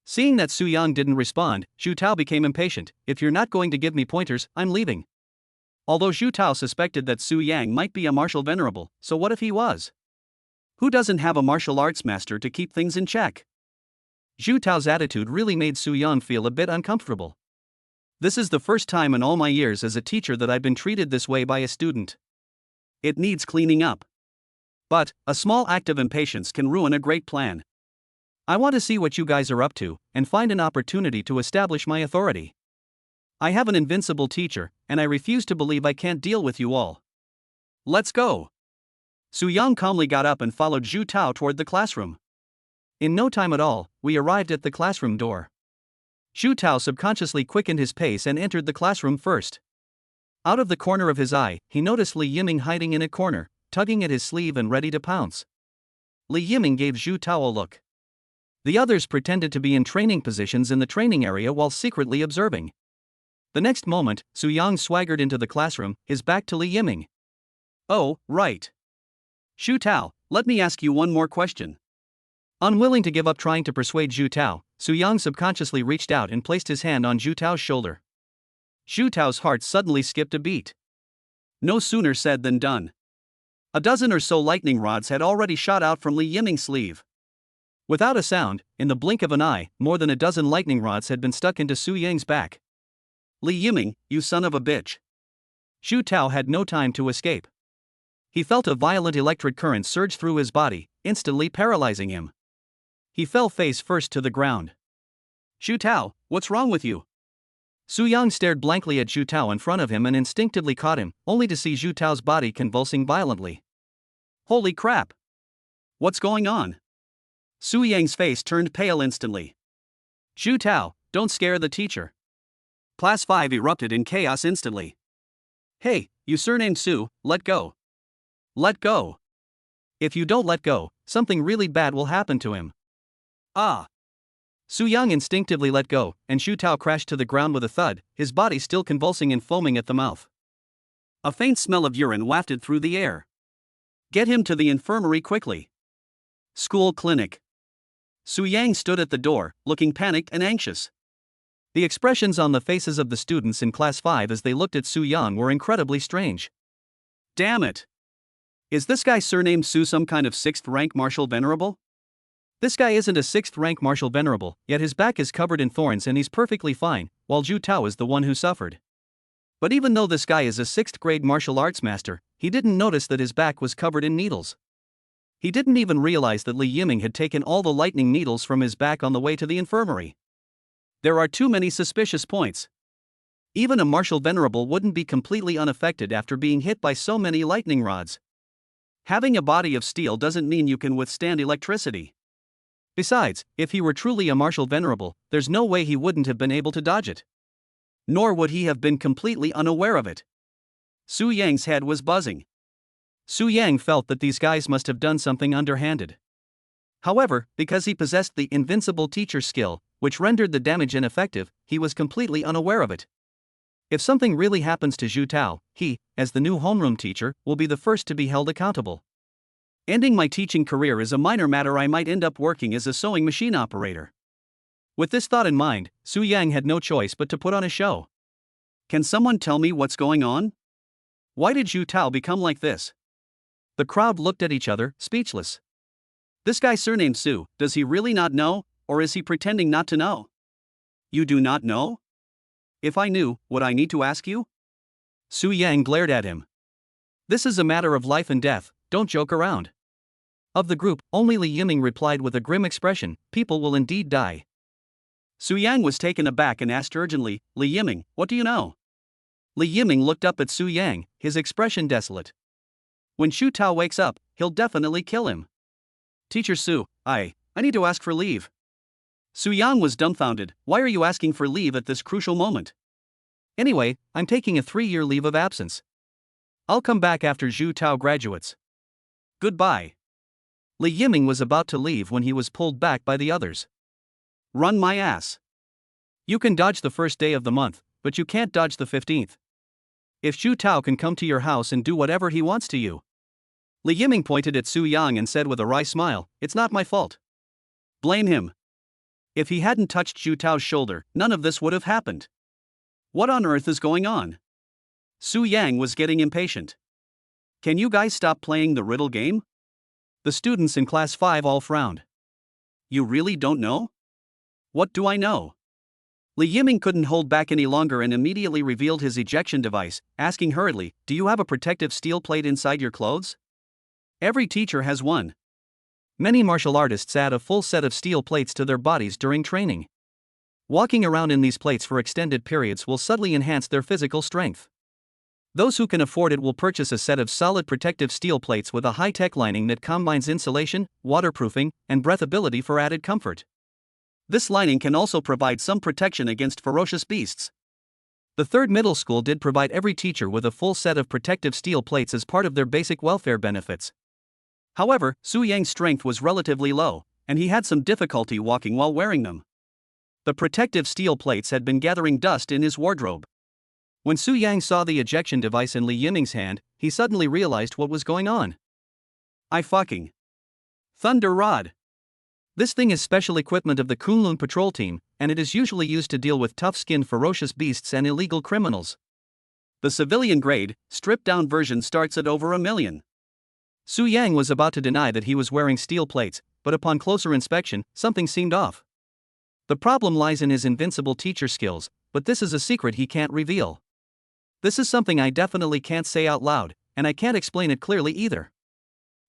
Seeing that Su Yang didn't respond, Zhu Tao became impatient. If you're not going to give me pointers, I'm leaving. Although Zhu Tao suspected that Su Yang might be a martial venerable, so what if he was? Who doesn't have a martial arts master to keep things in check? Zhu Tao's attitude really made Su Yang feel a bit uncomfortable. This is the first time in all my years as a teacher that I've been treated this way by a student. It needs cleaning up. But a small act of impatience can ruin a great plan. I want to see what you guys are up to, and find an opportunity to establish my authority. I have an invincible teacher, and I refuse to believe I can't deal with you all. Let's go. Su Yang calmly got up and followed Zhu Tao toward the classroom. In no time at all, we arrived at the classroom door. Zhu Tao subconsciously quickened his pace and entered the classroom first. Out of the corner of his eye, he noticed Li Yiming hiding in a corner, tugging at his sleeve and ready to pounce. Li Yiming gave Zhu Tao a look. The others pretended to be in training positions in the training area while secretly observing. The next moment, Su Yang swaggered into the classroom, his back to Li Yiming. Oh, right. Zhu Tao, let me ask you one more question. Unwilling to give up trying to persuade Zhu Tao, Su Yang subconsciously reached out and placed his hand on Zhu Tao's shoulder. Zhu Tao's heart suddenly skipped a beat. No sooner said than done. A dozen or so lightning rods had already shot out from Li Yiming's sleeve. Without a sound, in the blink of an eye, more than a dozen lightning rods had been stuck into Su Yang's back. Li Yiming, you son of a bitch. Zhu Tao had no time to escape. He felt a violent electric current surge through his body, instantly paralyzing him. He fell face first to the ground. Zhu Tao, what's wrong with you? Su Yang stared blankly at Zhu Tao in front of him and instinctively caught him, only to see Zhu Tao's body convulsing violently. Holy crap! What's going on? Su Yang's face turned pale instantly. Zhu Tao, don't scare the teacher. Class 5 erupted in chaos instantly. Hey, you surnamed Su, let go. Let go. If you don't let go, something really bad will happen to him. Ah. Su Yang instinctively let go, and Zhu Tao crashed to the ground with a thud, his body still convulsing and foaming at the mouth. A faint smell of urine wafted through the air. Get him to the infirmary quickly. School clinic. Su Yang stood at the door, looking panicked and anxious. The expressions on the faces of the students in Class 5 as they looked at Su Yang were incredibly strange. Damn it! Is this guy surnamed Su some kind of 6th rank martial venerable? This guy isn't a 6th rank martial venerable, yet his back is covered in thorns and he's perfectly fine, while Zhu Tao is the one who suffered. But even though this guy is a 6th grade martial arts master, he didn't notice that his back was covered in needles. He didn't even realize that Li Yiming had taken all the lightning needles from his back on the way to the infirmary. There are too many suspicious points. Even a martial venerable wouldn't be completely unaffected after being hit by so many lightning rods. Having a body of steel doesn't mean you can withstand electricity. Besides, if he were truly a martial venerable, there's no way he wouldn't have been able to dodge it. Nor would he have been completely unaware of it. Su Yang's head was buzzing. Su Yang felt that these guys must have done something underhanded. However, because he possessed the invincible teacher skill, which rendered the damage ineffective, he was completely unaware of it. If something really happens to Zhu Tao, he, as the new homeroom teacher, will be the first to be held accountable. Ending my teaching career is a minor matter. I might end up working as a sewing machine operator. With this thought in mind, Su Yang had no choice but to put on a show. Can someone tell me what's going on? Why did Zhu Tao become like this? The crowd looked at each other, speechless. This guy surnamed Su, does he really not know, or is he pretending not to know? You do not know? If I knew, would I need to ask you? Su Yang glared at him. This is a matter of life and death, don't joke around. Of the group, only Li Yiming replied with a grim expression, people will indeed die. Su Yang was taken aback and asked urgently, Li Yiming, what do you know? Li Yiming looked up at Su Yang, his expression desolate. When Zhu Tao wakes up, he'll definitely kill him. Teacher Su, I need to ask for leave. Su Yang was dumbfounded. Why are you asking for leave at this crucial moment? Anyway, I'm taking a 3-year leave of absence. I'll come back after Zhu Tao graduates. Goodbye. Li Yiming was about to leave when he was pulled back by the others. Run my ass. You can dodge the first day of the month, but you can't dodge the 15th. If Zhu Tao can come to your house and do whatever he wants to you. Li Yiming pointed at Su Yang and said with a wry smile, it's not my fault. Blame him. If he hadn't touched Zhu Tao's shoulder, none of this would have happened. What on earth is going on? Su Yang was getting impatient. Can you guys stop playing the riddle game? The students in class 5 all frowned. You really don't know? What do I know? Li Yiming couldn't hold back any longer and immediately revealed his ejection device, asking hurriedly, do you have a protective steel plate inside your clothes? Every teacher has one. Many martial artists add a full set of steel plates to their bodies during training. Walking around in these plates for extended periods will subtly enhance their physical strength. Those who can afford it will purchase a set of solid protective steel plates with a high-tech lining that combines insulation, waterproofing, and breathability for added comfort. This lining can also provide some protection against ferocious beasts. The 3rd middle school did provide every teacher with a full set of protective steel plates as part of their basic welfare benefits. However, Su Yang's strength was relatively low, and he had some difficulty walking while wearing them. The protective steel plates had been gathering dust in his wardrobe. When Su Yang saw the ejection device in Li Yiming's hand, he suddenly realized what was going on. I fucking Thunder Rod. This thing is special equipment of the Kunlun patrol team, and it is usually used to deal with tough-skinned ferocious beasts and illegal criminals. The civilian-grade, stripped-down version starts at over $1 million. Su Yang was about to deny that he was wearing steel plates, but upon closer inspection, something seemed off. The problem lies in his invincible teacher skills, but this is a secret he can't reveal. This is something I definitely can't say out loud, and I can't explain it clearly either.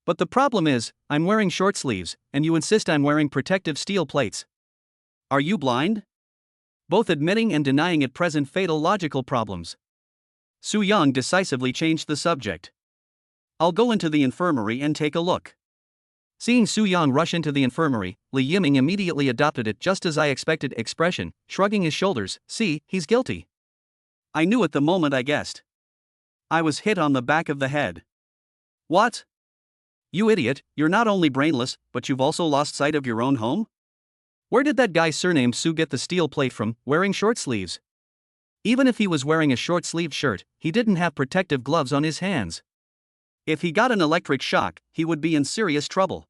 But the problem is, I'm wearing short sleeves, and you insist I'm wearing protective steel plates. Are you blind? Both admitting and denying it present fatal logical problems. Su Yang decisively changed the subject. I'll go into the infirmary and take a look. Seeing Su Yang rush into the infirmary, Li Yiming immediately adopted it just as I expected expression, shrugging his shoulders, see, he's guilty. I knew it the moment I guessed. I was hit on the back of the head. What? You idiot, you're not only brainless, but you've also lost sight of your own home? Where did that guy surnamed Su get the steel plate from, wearing short sleeves? Even if he was wearing a short-sleeved shirt, he didn't have protective gloves on his hands. If he got an electric shock, he would be in serious trouble.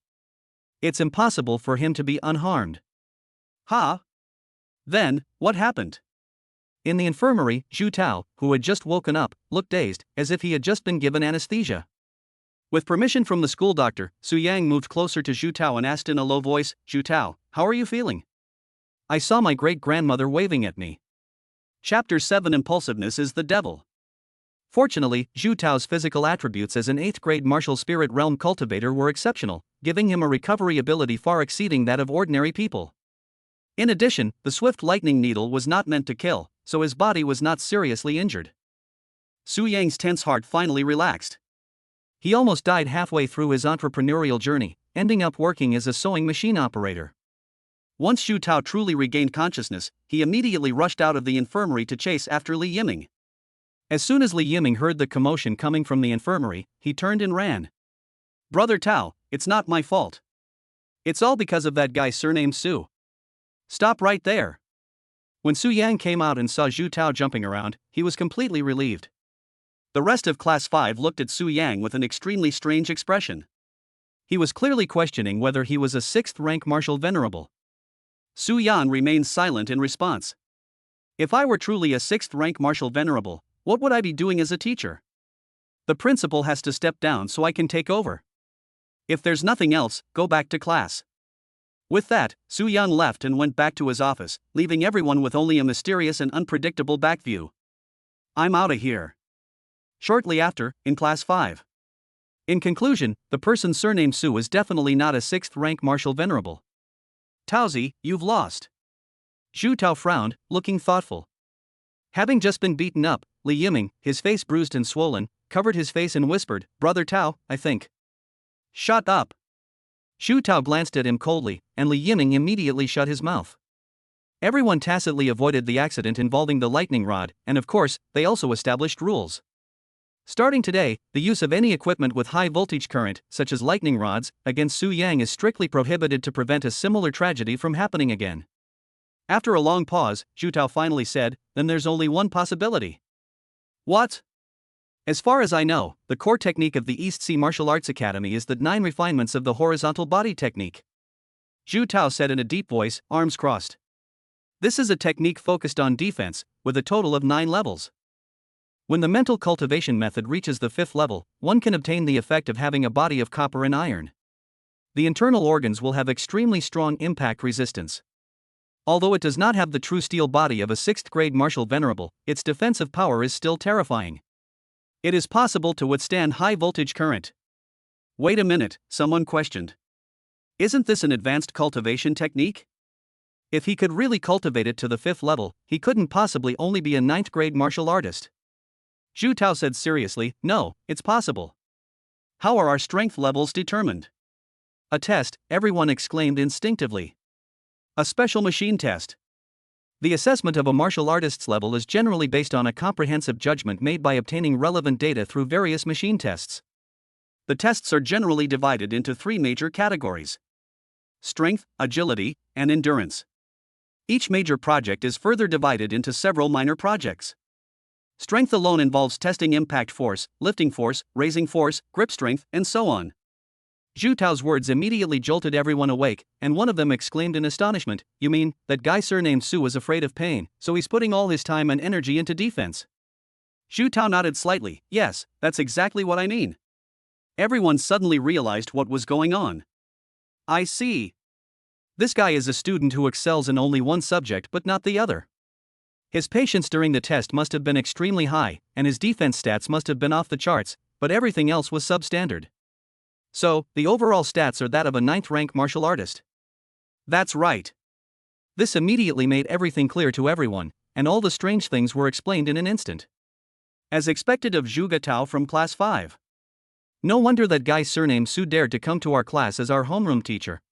It's impossible for him to be unharmed. Huh? Then, what happened? In the infirmary, Zhu Tao, who had just woken up, looked dazed, as if he had just been given anesthesia. With permission from the school doctor, Su Yang moved closer to Zhu Tao and asked in a low voice, Zhu Tao, how are you feeling? I saw my great-grandmother waving at me. Chapter 7 Impulsiveness is the Devil. Fortunately, Zhu Tao's physical attributes as an 8th-grade martial spirit realm cultivator were exceptional, giving him a recovery ability far exceeding that of ordinary people. In addition, the swift lightning needle was not meant to kill, so his body was not seriously injured. Su Yang's tense heart finally relaxed. He almost died halfway through his entrepreneurial journey, ending up working as a sewing machine operator. Once Xu Tao truly regained consciousness, he immediately rushed out of the infirmary to chase after Li Yiming. As soon as Li Yiming heard the commotion coming from the infirmary, he turned and ran. "Brother Tao, it's not my fault. It's all because of that guy surnamed Su. Stop right there." When Su Yang came out and saw Xu Tao jumping around, he was completely relieved. The rest of Class 5 looked at Su Yang with an extremely strange expression. He was clearly questioning whether he was a 6th rank martial venerable. Su Yan remained silent in response. "If I were truly a 6th rank martial venerable, what would I be doing as a teacher? The principal has to step down so I can take over. If there's nothing else, go back to class." With that, Su Yan left and went back to his office, leaving everyone with only a mysterious and unpredictable backview. "I'm outta here." Shortly after, in Class 5. In conclusion, the person surnamed Su is definitely not a 6th rank martial venerable. "Taozi, you've lost." Xu Tao frowned, looking thoughtful. Having just been beaten up, Li Yiming, his face bruised and swollen, covered his face and whispered, "Brother Tao, I think." "Shut up." Xu Tao glanced at him coldly, and Li Yiming immediately shut his mouth. Everyone tacitly avoided the accident involving the lightning rod, and of course, they also established rules. Starting today, the use of any equipment with high voltage current, such as lightning rods, against Su Yang is strictly prohibited to prevent a similar tragedy from happening again. After a long pause, Xu Tao finally said, "Then there's only one possibility." "What?" "As far as I know, the core technique of the East Sea Martial Arts Academy is the 9 refinements of the horizontal body technique," Xu Tao said in a deep voice, arms crossed. "This is a technique focused on defense, with a total of 9 levels. When the mental cultivation method reaches the 5th level, one can obtain the effect of having a body of copper and iron. The internal organs will have extremely strong impact resistance. Although it does not have the true steel body of a 6th grade martial venerable, its defensive power is still terrifying. It is possible to withstand high voltage current." "Wait a minute," someone questioned. "Isn't this an advanced cultivation technique? If he could really cultivate it to the 5th level, he couldn't possibly only be a 9th grade martial artist." Xu Tao said seriously, "No, it's possible." "How are our strength levels determined?" "A test," everyone exclaimed instinctively. "A special machine test." The assessment of a martial artist's level is generally based on a comprehensive judgment made by obtaining relevant data through various machine tests. The tests are generally divided into 3 major categories: strength, agility, and endurance. Each major project is further divided into several minor projects. Strength alone involves testing impact force, lifting force, raising force, grip strength, and so on. Xu Tao's words immediately jolted everyone awake, and one of them exclaimed in astonishment, "You mean, that guy surnamed Su is afraid of pain, so he's putting all his time and energy into defense?" Xu Tao nodded slightly. "Yes, that's exactly what I mean." Everyone suddenly realized what was going on. "I see. This guy is a student who excels in only one subject but not the other. His patience during the test must have been extremely high, and his defense stats must have been off the charts, but everything else was substandard. So, the overall stats are that of a 9th rank martial artist." "That's right." This immediately made everything clear to everyone, and all the strange things were explained in an instant. As expected of Zhuge Tao from Class 5. No wonder that guy surnamed Su dared to come to our class as our homeroom teacher.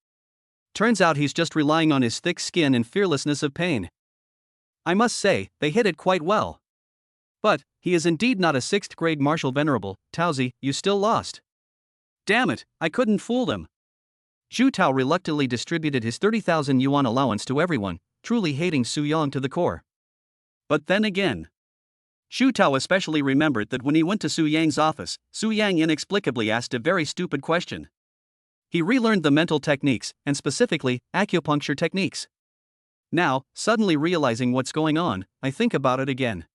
Turns out he's just relying on his thick skin and fearlessness of pain. I must say, they hit it quite well. But, he is indeed not a 6th grade martial venerable. Taozi, you still lost. Damn it, I couldn't fool them. Xu Tao reluctantly distributed his 30,000 yuan allowance to everyone, truly hating Su Yang to the core. But then again, Xu Tao especially remembered that when he went to Su Yang's office, Su Yang inexplicably asked a very stupid question. He relearned the mental techniques, and specifically, acupuncture techniques. Now, suddenly realizing what's going on, I think about it again.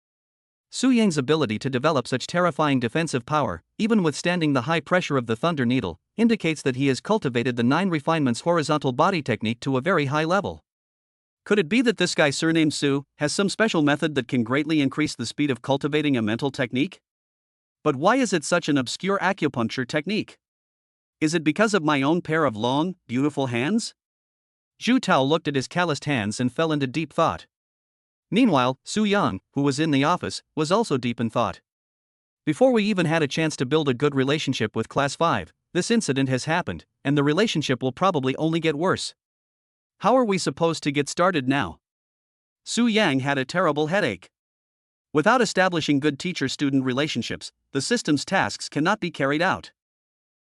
Su Yang's ability to develop such terrifying defensive power, even withstanding the high pressure of the thunder needle, indicates that he has cultivated the 9 refinements horizontal body technique to a very high level. Could it be that this guy surnamed Su has some special method that can greatly increase the speed of cultivating a mental technique? But why is it such an obscure acupuncture technique? Is it because of my own pair of long, beautiful hands? Xu Tao looked at his calloused hands and fell into deep thought. Meanwhile, Su Yang, who was in the office, was also deep in thought. Before we even had a chance to build a good relationship with Class 5, this incident has happened, and the relationship will probably only get worse. How are we supposed to get started now? Su Yang had a terrible headache. Without establishing good teacher-student relationships, the system's tasks cannot be carried out.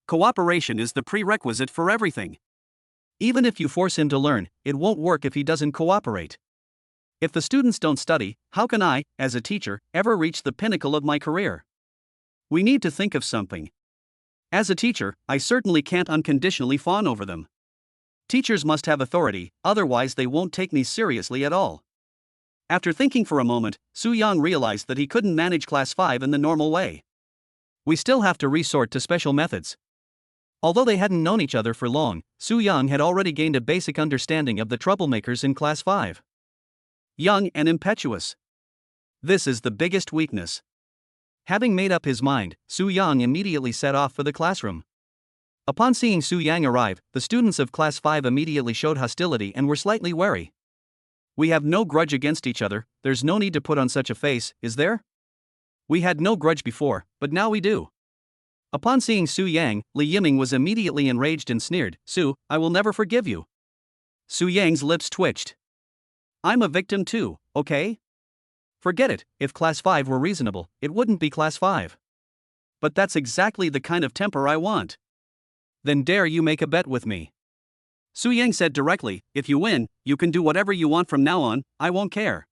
Cooperation is the prerequisite for everything. Even if you force him to learn, it won't work if he doesn't cooperate. If the students don't study, how can I, as a teacher, ever reach the pinnacle of my career? We need to think of something. As a teacher, I certainly can't unconditionally fawn over them. Teachers must have authority, otherwise they won't take me seriously at all. After thinking for a moment, Su Yang realized that he couldn't manage Class 5 in the normal way. We still have to resort to special methods. Although they hadn't known each other for long, Su Yang had already gained a basic understanding of the troublemakers in Class 5. Young and impetuous. This is the biggest weakness. Having made up his mind, Su Yang immediately set off for the classroom. Upon seeing Su Yang arrive, the students of Class 5 immediately showed hostility and were slightly wary. We have no grudge against each other, there's no need to put on such a face, is there? We had no grudge before, but now we do. Upon seeing Su Yang, Li Yiming was immediately enraged and sneered, Su, I will never forgive you. Su Yang's lips twitched. I'm a victim too, okay? Forget it, if Class 5 were reasonable, it wouldn't be Class 5. But that's exactly the kind of temper I want. Then dare you make a bet with me? Su Yang said directly, if you win, you can do whatever you want from now on, I won't care.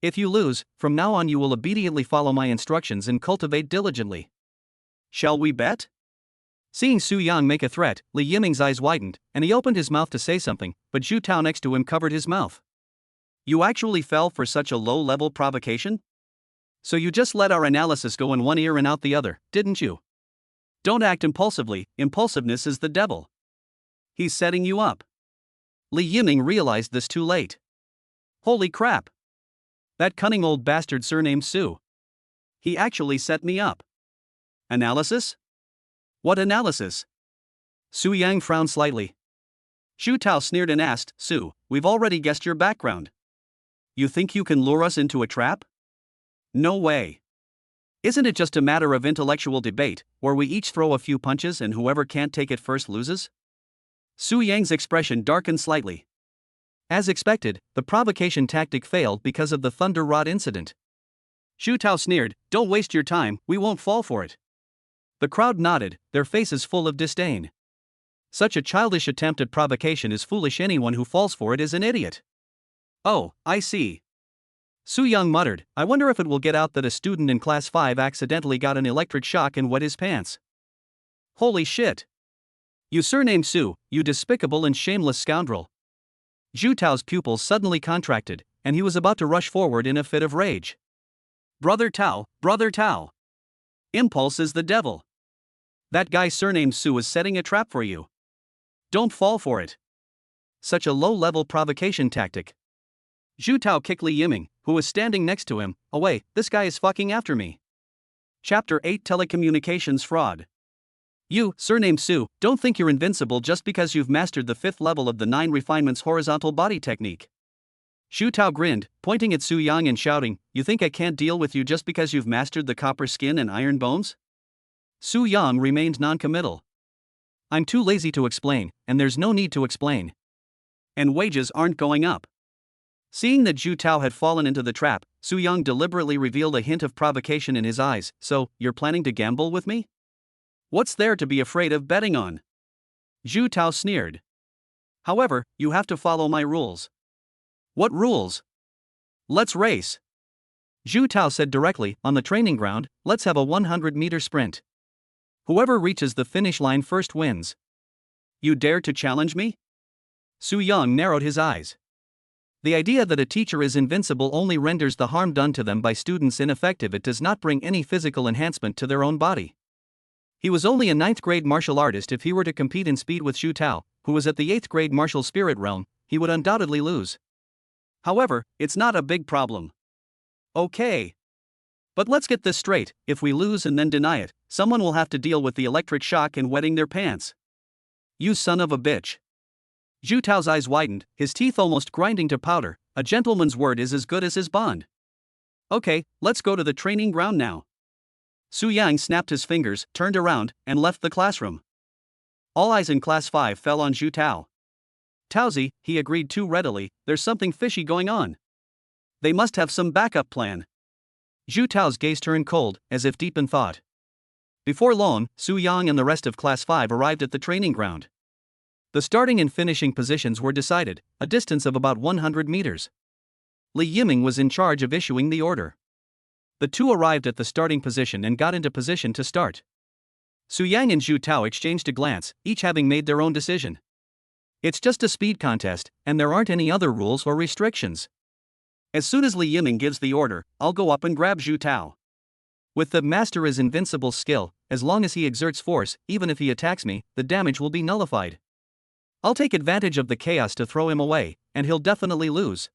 If you lose, from now on you will obediently follow my instructions and cultivate diligently. Shall we bet? Seeing Su Yang make a threat, Li Yiming's eyes widened, and he opened his mouth to say something, but Zhu Tao next to him covered his mouth. You actually fell for such a low-level provocation? So you just let our analysis go in one ear and out the other, didn't you? Don't act impulsively, impulsiveness is the devil. He's setting you up. Li Yiming realized this too late. Holy crap! That cunning old bastard surnamed Su. He actually set me up. Analysis? What analysis? Su Yang frowned slightly. Zhu Tao sneered and asked, Su, we've already guessed your background. You think you can lure us into a trap? No way. Isn't it just a matter of intellectual debate, where we each throw a few punches and whoever can't take it first loses? Su Yang's expression darkened slightly. As expected, the provocation tactic failed because of the thunder rod incident. Zhu Tao sneered, don't waste your time, we won't fall for it. The crowd nodded, their faces full of disdain. Such a childish attempt at provocation is foolish, anyone who falls for it is an idiot. Oh, I see. Su Yang muttered, I wonder if it will get out that a student in Class 5 accidentally got an electric shock and wet his pants. Holy shit. You surnamed Su, you despicable and shameless scoundrel. Zhu Tao's pupils suddenly contracted, and he was about to rush forward in a fit of rage. Brother Tao, Brother Tao. Impulse is the devil. That guy surnamed Su is setting a trap for you. Don't fall for it. Such a low-level provocation tactic. Zhu Tao kicked Li Yiming, who was standing next to him, away, this guy is fucking after me. Chapter 8 Telecommunications Fraud. You, surnamed Su, don't think you're invincible just because you've mastered the 5th level of the 9 refinements horizontal body technique. Zhu Tao grinned, pointing at Su Yang and shouting, you think I can't deal with you just because you've mastered the copper skin and iron bones? Su Yang remained non-committal. I'm too lazy to explain, and there's no need to explain. And wages aren't going up. Seeing that Zhu Tao had fallen into the trap, Su Yang deliberately revealed a hint of provocation in his eyes, so, you're planning to gamble with me? What's there to be afraid of betting on? Zhu Tao sneered. However, you have to follow my rules. What rules? Let's race. Zhu Tao said directly, on the training ground, let's have a 100-meter sprint. Whoever reaches the finish line first wins. You dare to challenge me? Su Yang narrowed his eyes. The idea that a teacher is invincible only renders the harm done to them by students ineffective. It does not bring any physical enhancement to their own body. He was only a 9th grade martial artist. If he were to compete in speed with Zhu Tao, who was at the 8th grade martial spirit realm, he would undoubtedly lose. However, it's not a big problem. Okay. But let's get this straight, if we lose and then deny it, someone will have to deal with the electric shock and wetting their pants. You son of a bitch. Zhu Tao's eyes widened, his teeth almost grinding to powder. A gentleman's word is as good as his bond. Okay, let's go to the training ground now. Su Yang snapped his fingers, turned around, and left the classroom. All eyes in Class 5 fell on Zhu Tao. Taozi, he agreed too readily, there's something fishy going on. They must have some backup plan. Zhu Tao's gaze turned cold, as if deep in thought. Before long, Su Yang and the rest of Class 5 arrived at the training ground. The starting and finishing positions were decided, a distance of about 100 meters. Li Yiming was in charge of issuing the order. The two arrived at the starting position and got into position to start. Su Yang and Zhu Tao exchanged a glance, each having made their own decision. It's just a speed contest, and there aren't any other rules or restrictions. As soon as Li Yiming gives the order, I'll go up and grab Zhu Tao. With the master's invincible skill, as long as he exerts force, even if he attacks me, the damage will be nullified. I'll take advantage of the chaos to throw him away, and he'll definitely lose.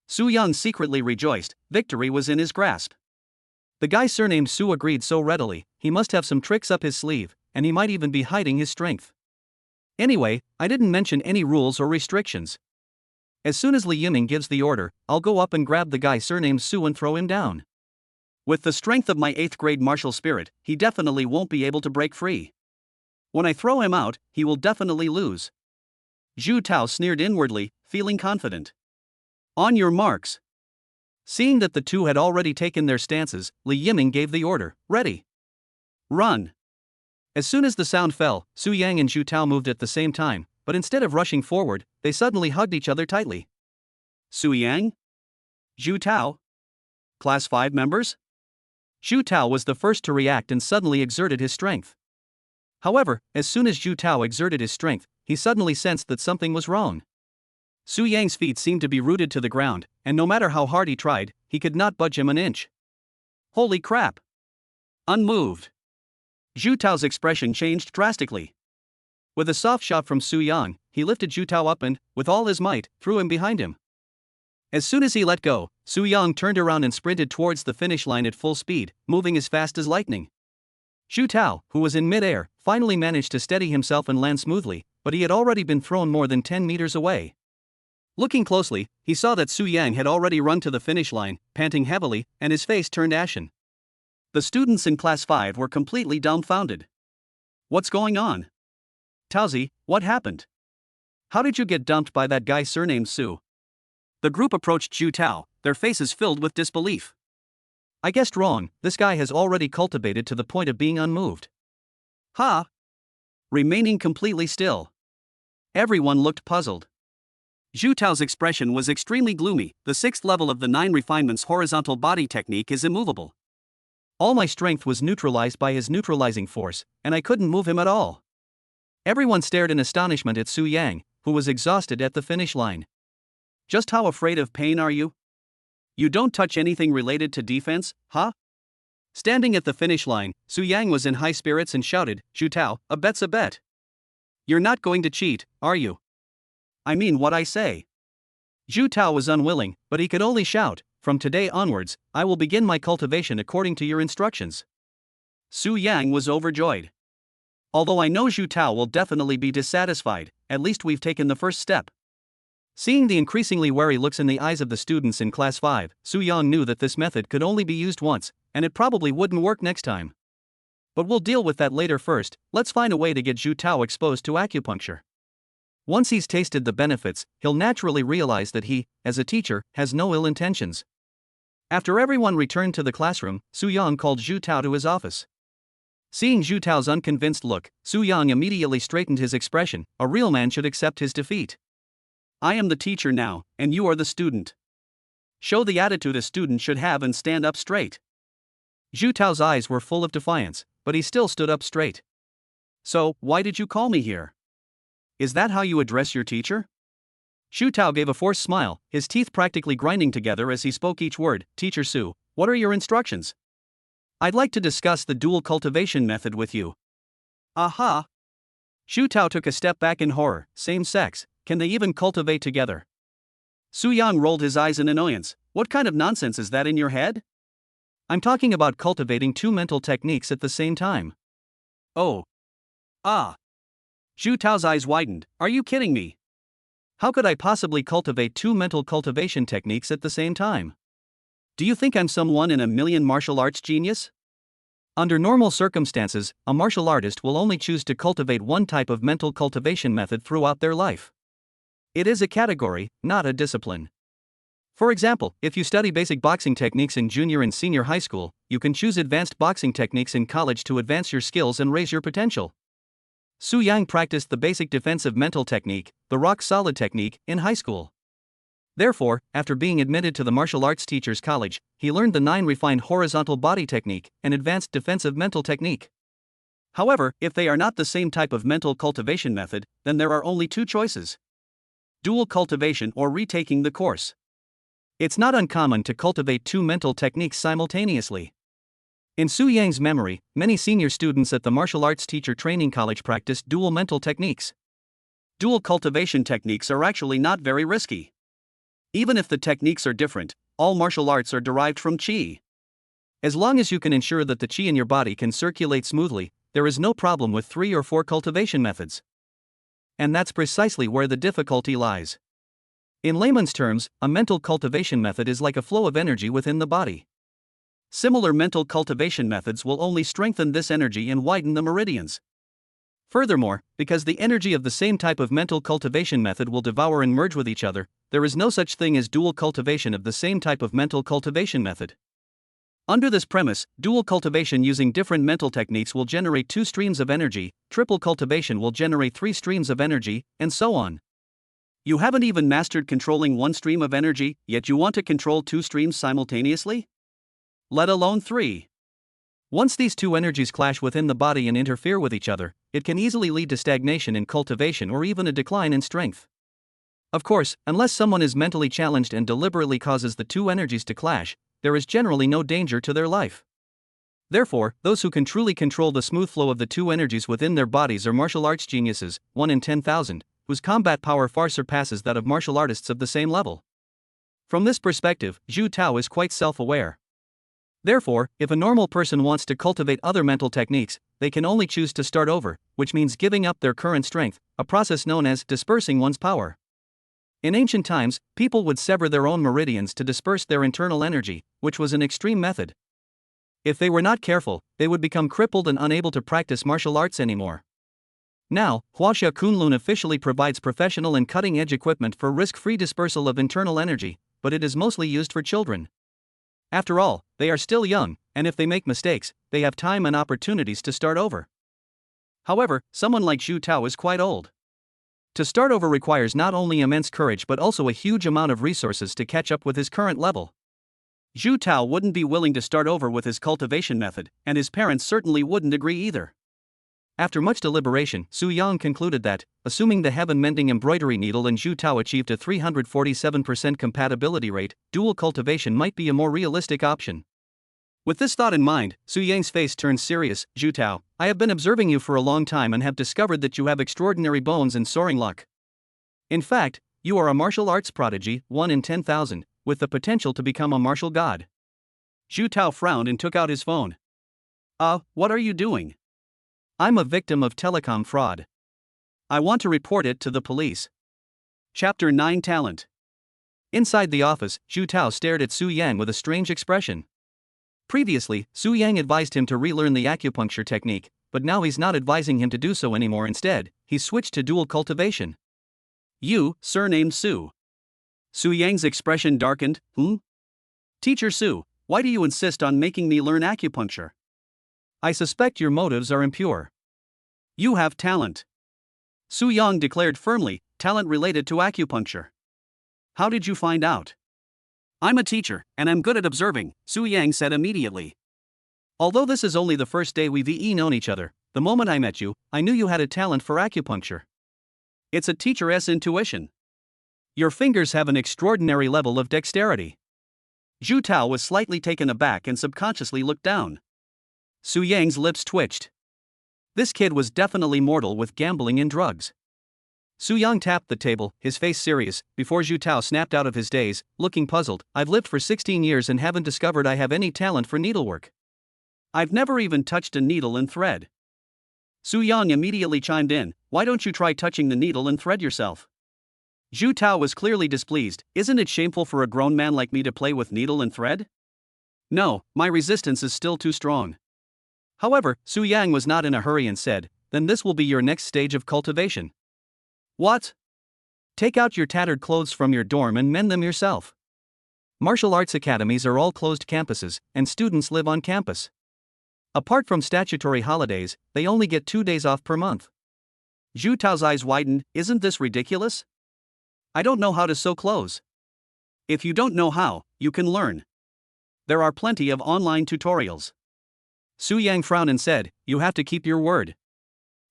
Su Yang secretly rejoiced, victory was in his grasp. The guy surnamed Su agreed so readily, he must have some tricks up his sleeve, and he might even be hiding his strength. Anyway, I didn't mention any rules or restrictions. As soon as Li Yiming gives the order, I'll go up and grab the guy surnamed Su and throw him down. With the strength of my 8th grade martial spirit, he definitely won't be able to break free. When I throw him out, he will definitely lose. Zhu Tao sneered inwardly, feeling confident. On your marks. Seeing that the two had already taken their stances, Li Yiming gave the order, ready. Run. As soon as the sound fell, Su Yang and Zhu Tao moved at the same time, but instead of rushing forward, they suddenly hugged each other tightly. Su Yang? Zhu Tao? Class 5 members? Zhu Tao was the first to react and suddenly exerted his strength. However, as soon as Zhu Tao exerted his strength, he suddenly sensed that something was wrong. Su Yang's feet seemed to be rooted to the ground, and no matter how hard he tried, he could not budge him an inch. Holy crap! Unmoved. Zhu Tao's expression changed drastically. With a soft shot from Su Yang, he lifted Zhu Tao up and, with all his might, threw him behind him. As soon as he let go, Su Yang turned around and sprinted towards the finish line at full speed, moving as fast as lightning. Zhu Tao, who was in mid-air, finally managed to steady himself and land smoothly, but he had already been thrown more than 10 meters away. Looking closely, he saw that Su Yang had already run to the finish line, panting heavily, and his face turned ashen. The students in Class 5 were completely dumbfounded. What's going on? Taozi, what happened? How did you get dumped by that guy surnamed Su? The group approached Zhu Tao, their faces filled with disbelief. I guessed wrong, this guy has already cultivated to the point of being unmoved. Ha! Remaining completely still. Everyone looked puzzled. Zhu Tao's expression was extremely gloomy. The 6th level of the 9 refinements horizontal body technique is immovable. All my strength was neutralized by his neutralizing force, and I couldn't move him at all. Everyone stared in astonishment at Su Yang, who was exhausted at the finish line. Just how afraid of pain are you? You don't touch anything related to defense, huh? Standing at the finish line, Su Yang was in high spirits and shouted, Zhu Tao, a bet's a bet. You're not going to cheat, are you? I mean what I say. Zhu Tao was unwilling, but he could only shout, from today onwards, I will begin my cultivation according to your instructions. Su Yang was overjoyed. Although I know Zhu Tao will definitely be dissatisfied, at least we've taken the first step. Seeing the increasingly wary looks in the eyes of the students in Class 5, Su Yang knew that this method could only be used once, and it probably wouldn't work next time. But we'll deal with that later first. Let's find a way to get Zhu Tao exposed to acupuncture. Once he's tasted the benefits, he'll naturally realize that he, as a teacher, has no ill intentions. After everyone returned to the classroom, Su Yang called Zhu Tao to his office. Seeing Zhu Tao's unconvinced look, Su Yang immediately straightened his expression. A real man should accept his defeat. I am the teacher now, and you are the student. Show the attitude a student should have and stand up straight. Zhu Tao's eyes were full of defiance, but he still stood up straight. So, why did you call me here? Is that how you address your teacher? Zhu Tao gave a forced smile, his teeth practically grinding together as he spoke each word. Teacher Su, what are your instructions? I'd like to discuss the dual cultivation method with you. Aha! Zhu Tao took a step back in horror. Same sex, can they even cultivate together? Su Yang rolled his eyes in annoyance. What kind of nonsense is that in your head? I'm talking about cultivating 2 mental techniques at the same time. Oh. Ah. Zhu Tao's eyes widened. Are you kidding me? How could I possibly cultivate 2 mental cultivation techniques at the same time? Do you think I'm some 1 in a million martial arts genius? Under normal circumstances, a martial artist will only choose to cultivate one type of mental cultivation method throughout their life. It is a category, not a discipline. For example, if you study basic boxing techniques in junior and senior high school, you can choose advanced boxing techniques in college to advance your skills and raise your potential. Su Yang practiced the basic defensive mental technique, the rock-solid technique, in high school. Therefore, after being admitted to the martial arts teachers college, he learned the 9 refined horizontal body technique, an advanced defensive mental technique. However, if they are not the same type of mental cultivation method, then there are only 2 choices: dual cultivation or retaking the course. It's not uncommon to cultivate 2 mental techniques simultaneously. In Su Yang's memory, many senior students at the martial arts teacher training college practiced dual mental techniques. Dual cultivation techniques are actually not very risky. Even if the techniques are different, all martial arts are derived from qi. As long as you can ensure that the qi in your body can circulate smoothly, there is no problem with 3 or 4 cultivation methods. And that's precisely where the difficulty lies. In layman's terms, a mental cultivation method is like a flow of energy within the body. Similar mental cultivation methods will only strengthen this energy and widen the meridians. Furthermore, because the energy of the same type of mental cultivation method will devour and merge with each other, there is no such thing as dual cultivation of the same type of mental cultivation method. Under this premise, dual cultivation using different mental techniques will generate 2 streams of energy, triple cultivation will generate 3 streams of energy, and so on. You haven't even mastered controlling 1 stream of energy, yet you want to control 2 streams simultaneously? Let alone 3. Once these 2 energies clash within the body and interfere with each other, it can easily lead to stagnation in cultivation or even a decline in strength. Of course, unless someone is mentally challenged and deliberately causes the 2 energies to clash, there is generally no danger to their life. Therefore, those who can truly control the smooth flow of the 2 energies within their bodies are martial arts geniuses, 1 in 10,000, whose combat power far surpasses that of martial artists of the same level. From this perspective, Zhu Tao is quite self-aware. Therefore, if a normal person wants to cultivate other mental techniques, they can only choose to start over, which means giving up their current strength, a process known as dispersing one's power. In ancient times, people would sever their own meridians to disperse their internal energy, which was an extreme method. If they were not careful, they would become crippled and unable to practice martial arts anymore. Now, Huaxia Kunlun officially provides professional and cutting-edge equipment for risk-free dispersal of internal energy, but it is mostly used for children. After all, they are still young, and if they make mistakes, they have time and opportunities to start over. However, someone like Zhu Tao is quite old. To start over requires not only immense courage but also a huge amount of resources to catch up with his current level. Zhu Tao wouldn't be willing to start over with his cultivation method, and his parents certainly wouldn't agree either. After much deliberation, Su Yang concluded that, assuming the heaven-mending embroidery needle and Zhu Tao achieved a 347% compatibility rate, dual cultivation might be a more realistic option. With this thought in mind, Su Yang's face turned serious. Zhu Tao, I have been observing you for a long time and have discovered that you have extraordinary bones and soaring luck. In fact, you are a martial arts prodigy, 1 in 10,000, with the potential to become a martial god. Zhu Tao frowned and took out his phone. What are you doing? I'm a victim of telecom fraud. I want to report it to the police. Chapter 9 Talent. Inside the office, Zhu Tao stared at Su Yang with a strange expression. Previously, Su Yang advised him to relearn the acupuncture technique, but now he's not advising him to do so anymore. Instead, he switched to dual cultivation. You, surnamed Su. Su Yang's expression darkened. Teacher Su, why do you insist on making me learn acupuncture? I suspect your motives are impure. You have talent. Su Yang declared firmly, talent related to acupuncture. How did you find out? I'm a teacher, and I'm good at observing, Su Yang said immediately. Although this is only the first day we've known each other, the moment I met you, I knew you had a talent for acupuncture. It's a teacher's intuition. Your fingers have an extraordinary level of dexterity. Zhu Tao was slightly taken aback and subconsciously looked down. Su Yang's lips twitched. This kid was definitely mortal with gambling and drugs. Su Yang tapped the table, his face serious, before Zhu Tao snapped out of his daze, looking puzzled. I've lived for 16 years and haven't discovered I have any talent for needlework. I've never even touched a needle and thread. Su Yang immediately chimed in, why don't you try touching the needle and thread yourself? Zhu Tao was clearly displeased. Isn't it shameful for a grown man like me to play with needle and thread? No, my resistance is still too strong. However, Su Yang was not in a hurry and said, then this will be your next stage of cultivation. What? Take out your tattered clothes from your dorm and mend them yourself. Martial arts academies are all closed campuses, and students live on campus. Apart from statutory holidays, they only get 2 days off per month. Zhu Tao's eyes widened. Isn't this ridiculous? I don't know how to sew clothes. If you don't know how, you can learn. There are plenty of online tutorials. Su Yang frowned and said, you have to keep your word.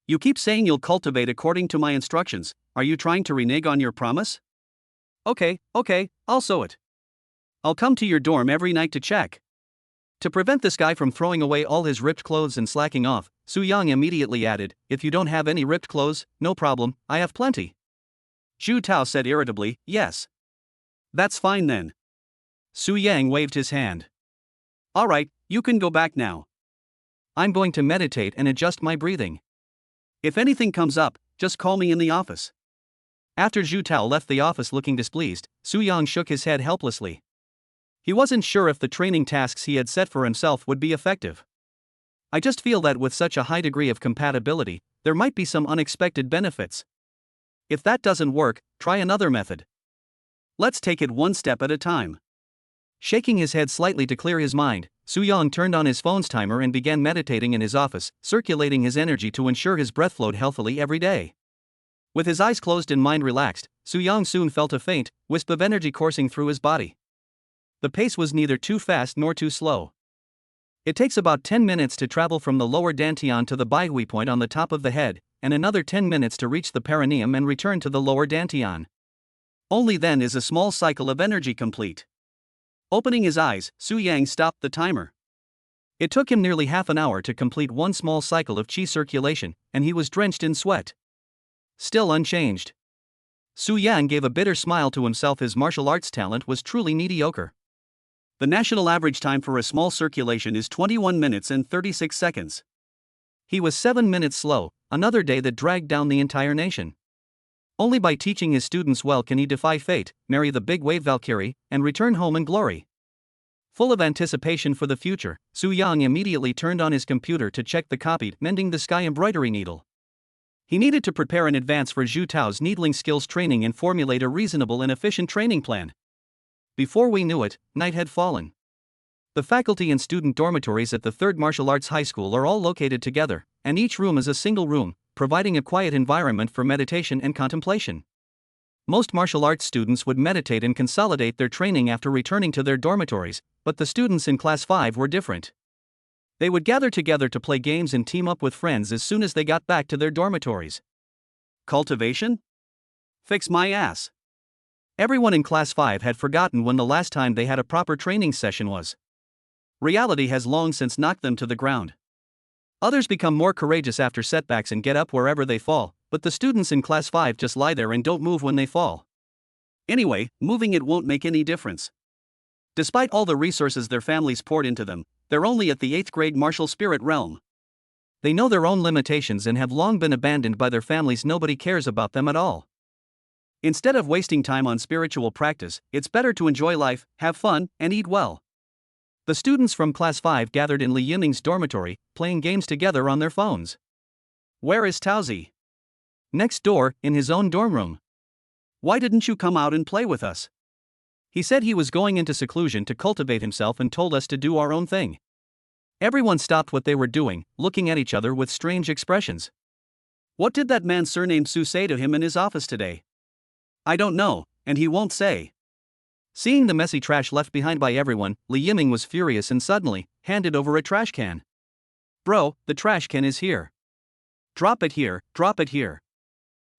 You keep saying you'll cultivate according to my instructions. Are you trying to renege on your promise? Okay, I'll sew it. I'll come to your dorm every night to check. To prevent this guy from throwing away all his ripped clothes and slacking off, Su Yang immediately added, if you don't have any ripped clothes, no problem, I have plenty. Zhu Tao said irritably, yes. That's fine then. Su Yang waved his hand. Alright, you can go back now. I'm going to meditate and adjust my breathing. If anything comes up, just call me in the office. After Zhu Tao left the office looking displeased, Su Yang shook his head helplessly. He wasn't sure if the training tasks he had set for himself would be effective. I just feel that with such a high degree of compatibility, there might be some unexpected benefits. If that doesn't work, try another method. Let's take it one step at a time. Shaking his head slightly to clear his mind, Su Yang turned on his phone's timer and began meditating in his office, circulating his energy to ensure his breath flowed healthily every day. With his eyes closed and mind relaxed, Su Yang soon felt a faint wisp of energy coursing through his body. The pace was neither too fast nor too slow. It takes about 10 minutes to travel from the lower dantian to the Baighui point on the top of the head, and another 10 minutes to reach the perineum and return to the lower dantian. Only then is a small cycle of energy complete. Opening his eyes, Su Yang stopped the timer. It took him nearly half an hour to complete one small cycle of qi circulation, and he was drenched in sweat. Still unchanged. Su Yang gave a bitter smile to himself. His martial arts talent was truly mediocre. The national average time for a small circulation is 21 minutes and 36 seconds. He was 7 minutes slow, another day that dragged down the entire nation. Only by teaching his students well can he defy fate, marry the big wave Valkyrie, and return home in glory. Full of anticipation for the future, Su Yang immediately turned on his computer to check the copied Mending the Sky embroidery needle. He needed to prepare in advance for Zhu Tao's needling skills training and formulate a reasonable and efficient training plan. Before we knew it, night had fallen. The faculty and student dormitories at the 3rd Martial Arts High School are all located together, and each room is a single room, providing a quiet environment for meditation and contemplation. Most martial arts students would meditate and consolidate their training after returning to their dormitories, but the students in Class 5 were different. They would gather together to play games and team up with friends as soon as they got back to their dormitories. Cultivation? Fix my ass. Everyone in Class 5 had forgotten when the last time they had a proper training session was. Reality has long since knocked them to the ground. Others become more courageous after setbacks and get up wherever they fall, but the students in Class 5 just lie there and don't move when they fall. Anyway, moving it won't make any difference. Despite all the resources their families poured into them, they're only at the 8th grade martial spirit realm. They know their own limitations and have long been abandoned by their families. Nobody cares about them at all. Instead of wasting time on spiritual practice, it's better to enjoy life, have fun, and eat well. The students from Class 5 gathered in Li Yiming's dormitory, playing games together on their phones. Where is Taozi? Next door, in his own dorm room. Why didn't you come out and play with us? He said he was going into seclusion to cultivate himself and told us to do our own thing. Everyone stopped what they were doing, looking at each other with strange expressions. What did that man surnamed Su say to him in his office today? I don't know, and he won't say. Seeing the messy trash left behind by everyone, Li Yiming was furious and suddenly handed over a trash can. Bro, the trash can is here. Drop it here, drop it here.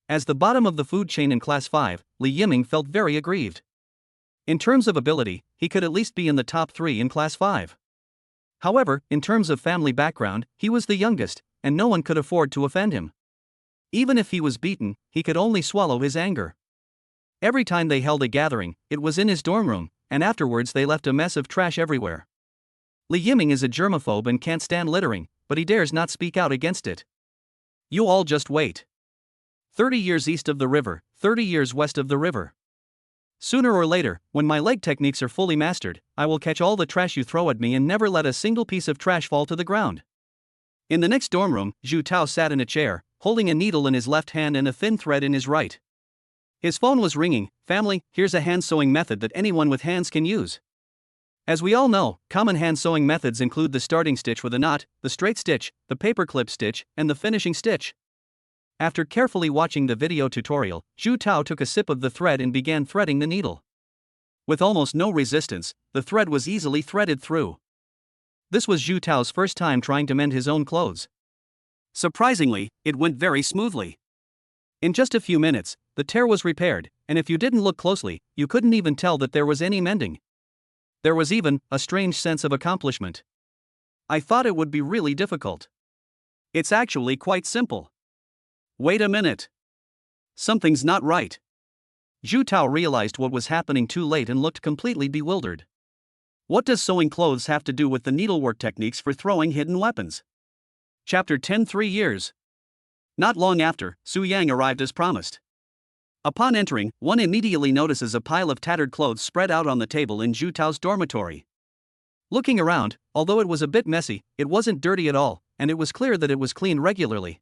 As the bottom of the food chain in Class 5, Li Yiming felt very aggrieved. In terms of ability, he could at least be in the top 3 in Class 5. However, in terms of family background, he was the youngest, and no one could afford to offend him. Even if he was beaten, he could only swallow his anger. Every time they held a gathering, it was in his dorm room, and afterwards they left a mess of trash everywhere. Li Yiming is a germaphobe and can't stand littering, but he dares not speak out against it. You all just wait. 30 years east of the river, 30 years west of the river. Sooner or later, when my leg techniques are fully mastered, I will catch all the trash you throw at me and never let a single piece of trash fall to the ground. In the next dorm room, Zhu Tao sat in a chair, holding a needle in his left hand and a thin thread in his right. His phone was ringing. Family, here's a hand sewing method that anyone with hands can use. As we all know, common hand sewing methods include the starting stitch with a knot, the straight stitch, the paperclip stitch, and the finishing stitch. After carefully watching the video tutorial, Zhu Tao took a sip of the thread and began threading the needle. With almost no resistance, the thread was easily threaded through. This was Zhu Tao's first time trying to mend his own clothes. Surprisingly, it went very smoothly. In just a few minutes, the tear was repaired, and if you didn't look closely, you couldn't even tell that there was any mending. There was even a strange sense of accomplishment. I thought it would be really difficult. It's actually quite simple. Wait a minute. Something's not right. Zhu Tao realized what was happening too late and looked completely bewildered. What does sewing clothes have to do with the needlework techniques for throwing hidden weapons? Chapter 10 3 Years. Not long after, Su Yang arrived as promised. Upon entering, one immediately notices a pile of tattered clothes spread out on the table in Zhu Tao's dormitory. Looking around, although it was a bit messy, it wasn't dirty at all, and it was clear that it was cleaned regularly.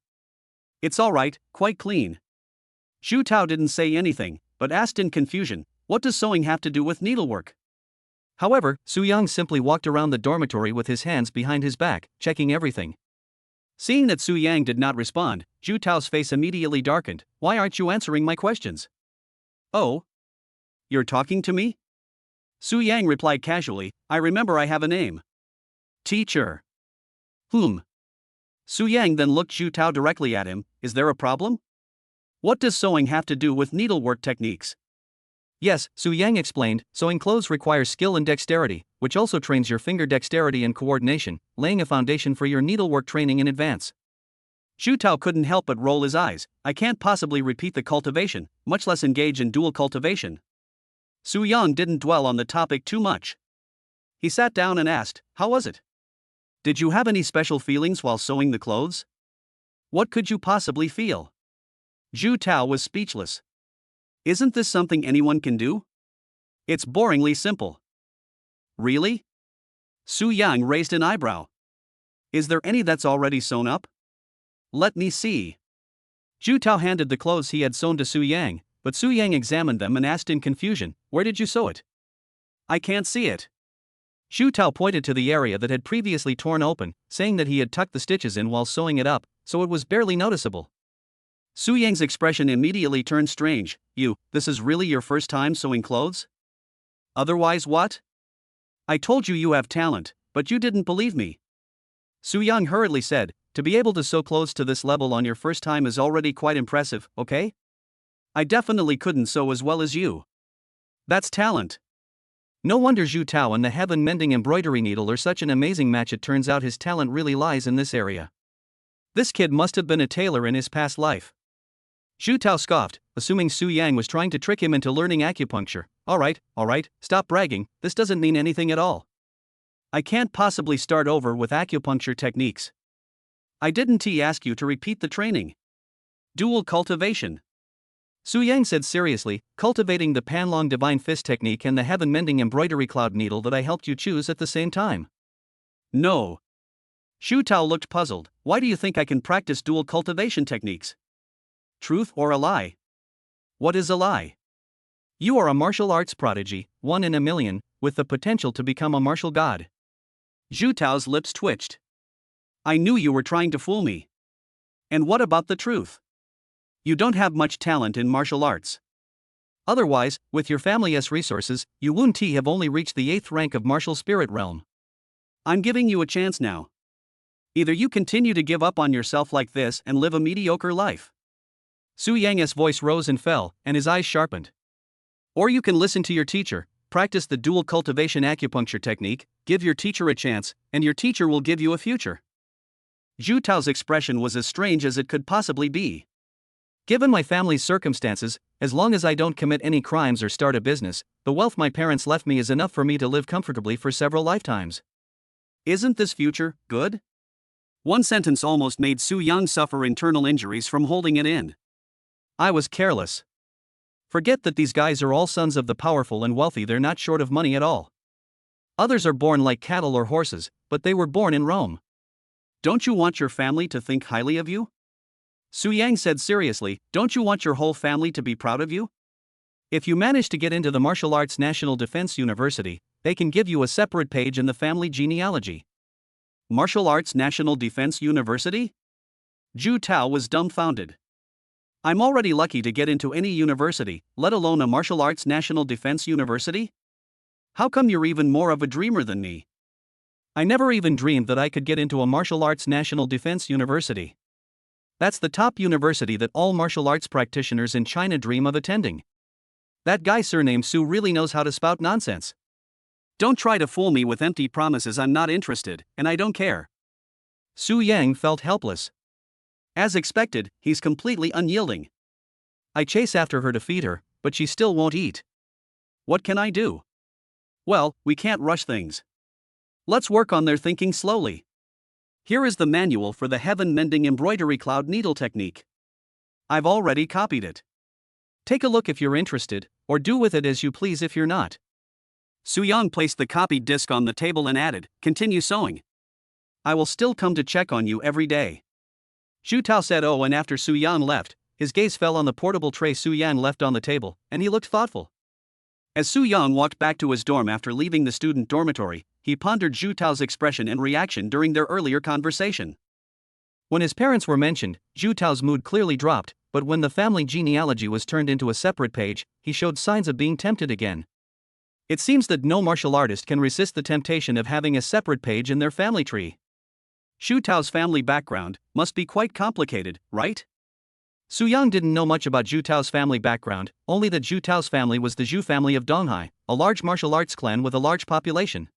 It's alright, quite clean. Zhu Tao didn't say anything, but asked in confusion, what does sewing have to do with needlework? However, Su Yang simply walked around the dormitory with his hands behind his back, checking everything. Seeing that Su Yang did not respond, Zhu Tao's face immediately darkened. Why aren't you answering my questions? Oh? You're talking to me? Su Yang replied casually, I remember I have a name. Teacher. Su Yang then looked Zhu Tao directly at him. Is there a problem? What does sewing have to do with needlework techniques? Yes, Su Yang explained, sewing clothes requires skill and dexterity, which also trains your finger dexterity and coordination, laying a foundation for your needlework training in advance. Zhu Tao couldn't help but roll his eyes. I can't possibly repeat the cultivation, much less engage in dual cultivation. Su Yang didn't dwell on the topic too much. He sat down and asked, how was it? Did you have any special feelings while sewing the clothes? What could you possibly feel? Zhu Tao was speechless. Isn't this something anyone can do? It's boringly simple. Really? Su Yang raised an eyebrow. Is there any that's already sewn up? Let me see. Zhu Tao handed the clothes he had sewn to Su Yang, but Su Yang examined them and asked in confusion, where did you sew it? I can't see it. Zhu Tao pointed to the area that had previously torn open, saying that he had tucked the stitches in while sewing it up, so it was barely noticeable. Su Yang's expression immediately turned strange. This is really your first time sewing clothes? Otherwise what? I told you have talent, but you didn't believe me. Su Yang hurriedly said, to be able to sew clothes to this level on your first time is already quite impressive, okay? I definitely couldn't sew as well as you. That's talent. No wonder Zhu Tao and the heaven-mending embroidery needle are such an amazing match. It turns out his talent really lies in this area. This kid must have been a tailor in his past life. Zhu Tao scoffed, assuming Su Yang was trying to trick him into learning acupuncture. Alright, stop bragging, this doesn't mean anything at all. I can't possibly start over with acupuncture techniques. I didn't ask you to repeat the training. Dual cultivation. Su Yang said seriously, cultivating the Panlong Divine Fist technique and the heaven-mending embroidery cloud needle that I helped you choose at the same time. No. Zhu Tao looked puzzled. Why do you think I can practice dual cultivation techniques? Truth or a lie? What is a lie? You are a martial arts prodigy, 1 in a million, with the potential to become a martial god. Zhu Tao's lips twitched. I knew you were trying to fool me. And what about the truth? You don't have much talent in martial arts. Otherwise, with your family's resources, you wouldn't have only reached the 8th rank of martial spirit realm. I'm giving you a chance now. Either you continue to give up on yourself like this and live a mediocre life. Su Yang's voice rose and fell, and his eyes sharpened. Or you can listen to your teacher, practice the dual cultivation acupuncture technique, give your teacher a chance, and your teacher will give you a future. Zhu Tao's expression was as strange as it could possibly be. Given my family's circumstances, as long as I don't commit any crimes or start a business, the wealth my parents left me is enough for me to live comfortably for several lifetimes. Isn't this future good? One sentence almost made Su Yang suffer internal injuries from holding it in. I was careless. Forget that these guys are all sons of the powerful and wealthy. They're not short of money at all. Others are born like cattle or horses, but they were born in Rome. Don't you want your family to think highly of you? Su Yang said seriously, don't you want your whole family to be proud of you? If you manage to get into the Martial Arts National Defense University, they can give you a separate page in the family genealogy. Martial Arts National Defense University? Zhu Tao was dumbfounded. I'm already lucky to get into any university, let alone a Martial Arts National Defense University? How come you're even more of a dreamer than me? I never even dreamed that I could get into a Martial Arts National Defense University. That's the top university that all martial arts practitioners in China dream of attending. That guy surnamed Su really knows how to spout nonsense. Don't try to fool me with empty promises. I'm not interested, and I don't care. Su Yang felt helpless. As expected, he's completely unyielding. I chase after her to feed her, but she still won't eat. What can I do? Well, we can't rush things. Let's work on their thinking slowly. Here is the manual for the heaven mending embroidery cloud needle technique. I've already copied it. Take a look if you're interested, or do with it as you please if you're not. Su Yang placed the copied disc on the table and added, "Continue sewing. I will still come to check on you every day." Zhu Tao said oh, and after Su Yang left, his gaze fell on the portable tray Su Yang left on the table, and he looked thoughtful. As Su Yang walked back to his dorm after leaving the student dormitory, he pondered Zhu Tao's expression and reaction during their earlier conversation. When his parents were mentioned, Zhu Tao's mood clearly dropped, but when the family genealogy was turned into a separate page, he showed signs of being tempted again. It seems that no martial artist can resist the temptation of having a separate page in their family tree. Zhu Tao's family background must be quite complicated, right? Su Yang didn't know much about Zhu Tao's family background, only that Zhu Tao's family was the Zhu family of Donghai, a large martial arts clan with a large population.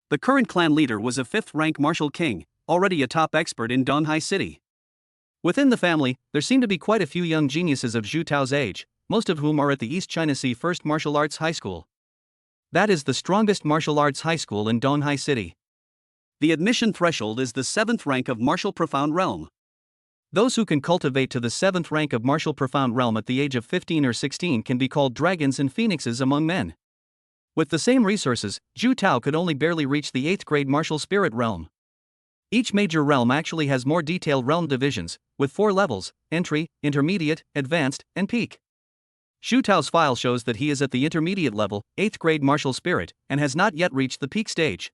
The current clan leader was a 5th-rank martial king, already a top expert in Donghai City. Within the family, there seem to be quite a few young geniuses of Zhu Tao's age, most of whom are at the East China Sea First Martial Arts High School. That is the strongest martial arts high school in Donghai City. The admission threshold is the 7th rank of Martial Profound Realm. Those who can cultivate to the 7th rank of Martial Profound Realm at the age of 15 or 16 can be called dragons and phoenixes among men. With the same resources, Zhu Tao could only barely reach the 8th grade Martial Spirit Realm. Each major realm actually has more detailed realm divisions, with 4 levels: entry, intermediate, advanced, and peak. Zhu Tao's file shows that he is at the intermediate level, 8th grade Martial Spirit, and has not yet reached the peak stage.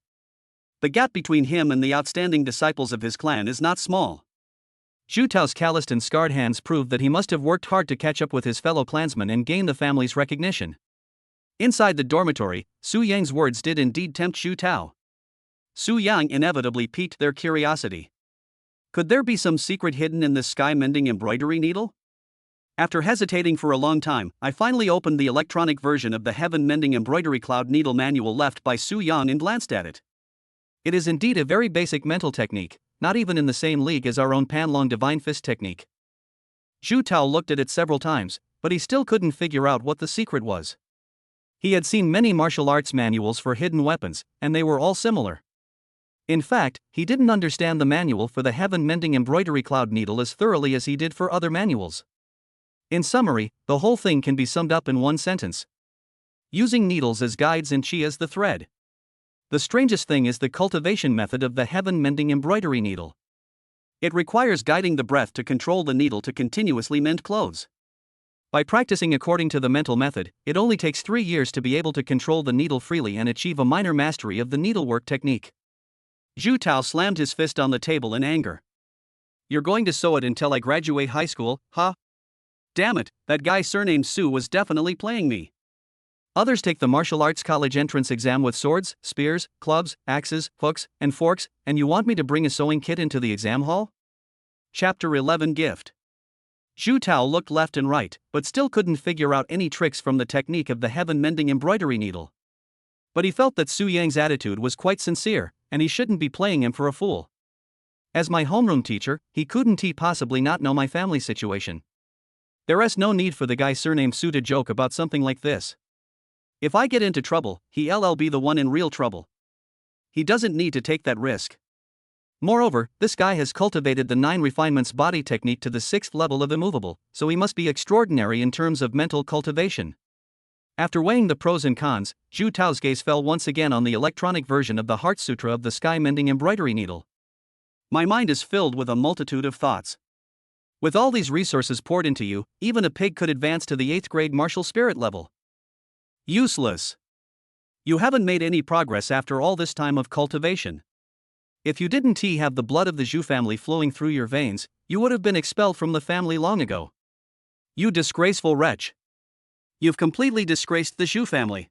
The gap between him and the outstanding disciples of his clan is not small. Zhu Tao's calloused and scarred hands prove that he must have worked hard to catch up with his fellow clansmen and gain the family's recognition. Inside the dormitory, Su Yang's words did indeed tempt Zhu Tao. Su Yang inevitably piqued their curiosity. Could there be some secret hidden in this sky-mending embroidery needle? After hesitating for a long time, I finally opened the electronic version of the Heaven Mending Embroidery Cloud Needle manual left by Su Yang and glanced at it. It is indeed a very basic mental technique, not even in the same league as our own Panlong Divine Fist technique. Zhu Tao looked at it several times, but he still couldn't figure out what the secret was. He had seen many martial arts manuals for hidden weapons, and they were all similar. In fact, he didn't understand the manual for the Heaven Mending Embroidery Cloud Needle as thoroughly as he did for other manuals. In summary, the whole thing can be summed up in one sentence: using needles as guides and chi as the thread. The strangest thing is the cultivation method of the Heaven Mending Embroidery Needle. It requires guiding the breath to control the needle to continuously mend clothes. By practicing according to the mental method, it only takes 3 years to be able to control the needle freely and achieve a minor mastery of the needlework technique. Zhu Tao slammed his fist on the table in anger. You're going to sew it until I graduate high school, huh? Damn it, that guy surnamed Su was definitely playing me. Others take the martial arts college entrance exam with swords, spears, clubs, axes, hooks, and forks, and you want me to bring a sewing kit into the exam hall? Chapter 11 Gift. Zhu Tao looked left and right, but still couldn't figure out any tricks from the technique of the Heaven Mending Embroidery Needle. But he felt that Su Yang's attitude was quite sincere, and he shouldn't be playing him for a fool. As my homeroom teacher, he couldn't possibly not know my family situation. There's no need for the guy surnamed Su to joke about something like this. If I get into trouble, he'll be the one in real trouble. He doesn't need to take that risk. Moreover, this guy has cultivated the 9 refinements body technique to the 6th level of immovable, so he must be extraordinary in terms of mental cultivation. After weighing the pros and cons, Zhu Tao's gaze fell once again on the electronic version of the Heart Sutra of the Sky Mending Embroidery Needle. My mind is filled with a multitude of thoughts. With all these resources poured into you, even a pig could advance to the 8th grade martial spirit level. Useless. You haven't made any progress after all this time of cultivation. If you didn't have the blood of the Zhu family flowing through your veins, you would have been expelled from the family long ago. You disgraceful wretch. You've completely disgraced the Zhu family.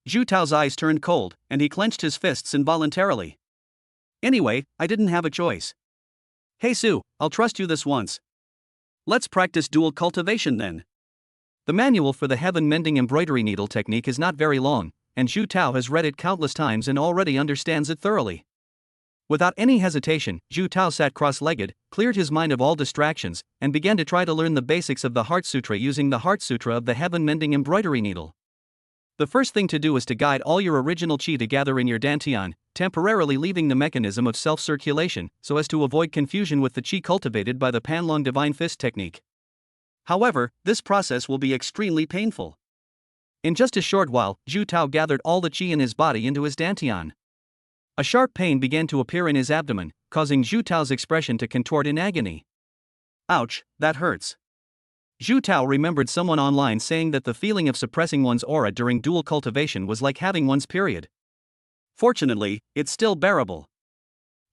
Zhu Tao's eyes turned cold, and he clenched his fists involuntarily. Anyway, I didn't have a choice. Hey Su, I'll trust you this once. Let's practice dual cultivation then. The manual for the heaven-mending embroidery needle technique is not very long, and Zhu Tao has read it countless times and already understands it thoroughly. Without any hesitation, Zhu Tao sat cross-legged, cleared his mind of all distractions, and began to try to learn the basics of the Heart Sutra using the Heart Sutra of the heaven-mending embroidery needle. The first thing to do is to guide all your original qi to gather in your dantian, temporarily leaving the mechanism of self-circulation, so as to avoid confusion with the qi cultivated by the Panlong Divine Fist technique. However, this process will be extremely painful. In just a short while, Zhu Tao gathered all the qi in his body into his dantian. A sharp pain began to appear in his abdomen, causing Zhu Tao's expression to contort in agony. Ouch, that hurts. Zhu Tao remembered someone online saying that the feeling of suppressing one's aura during dual cultivation was like having one's period. Fortunately, it's still bearable.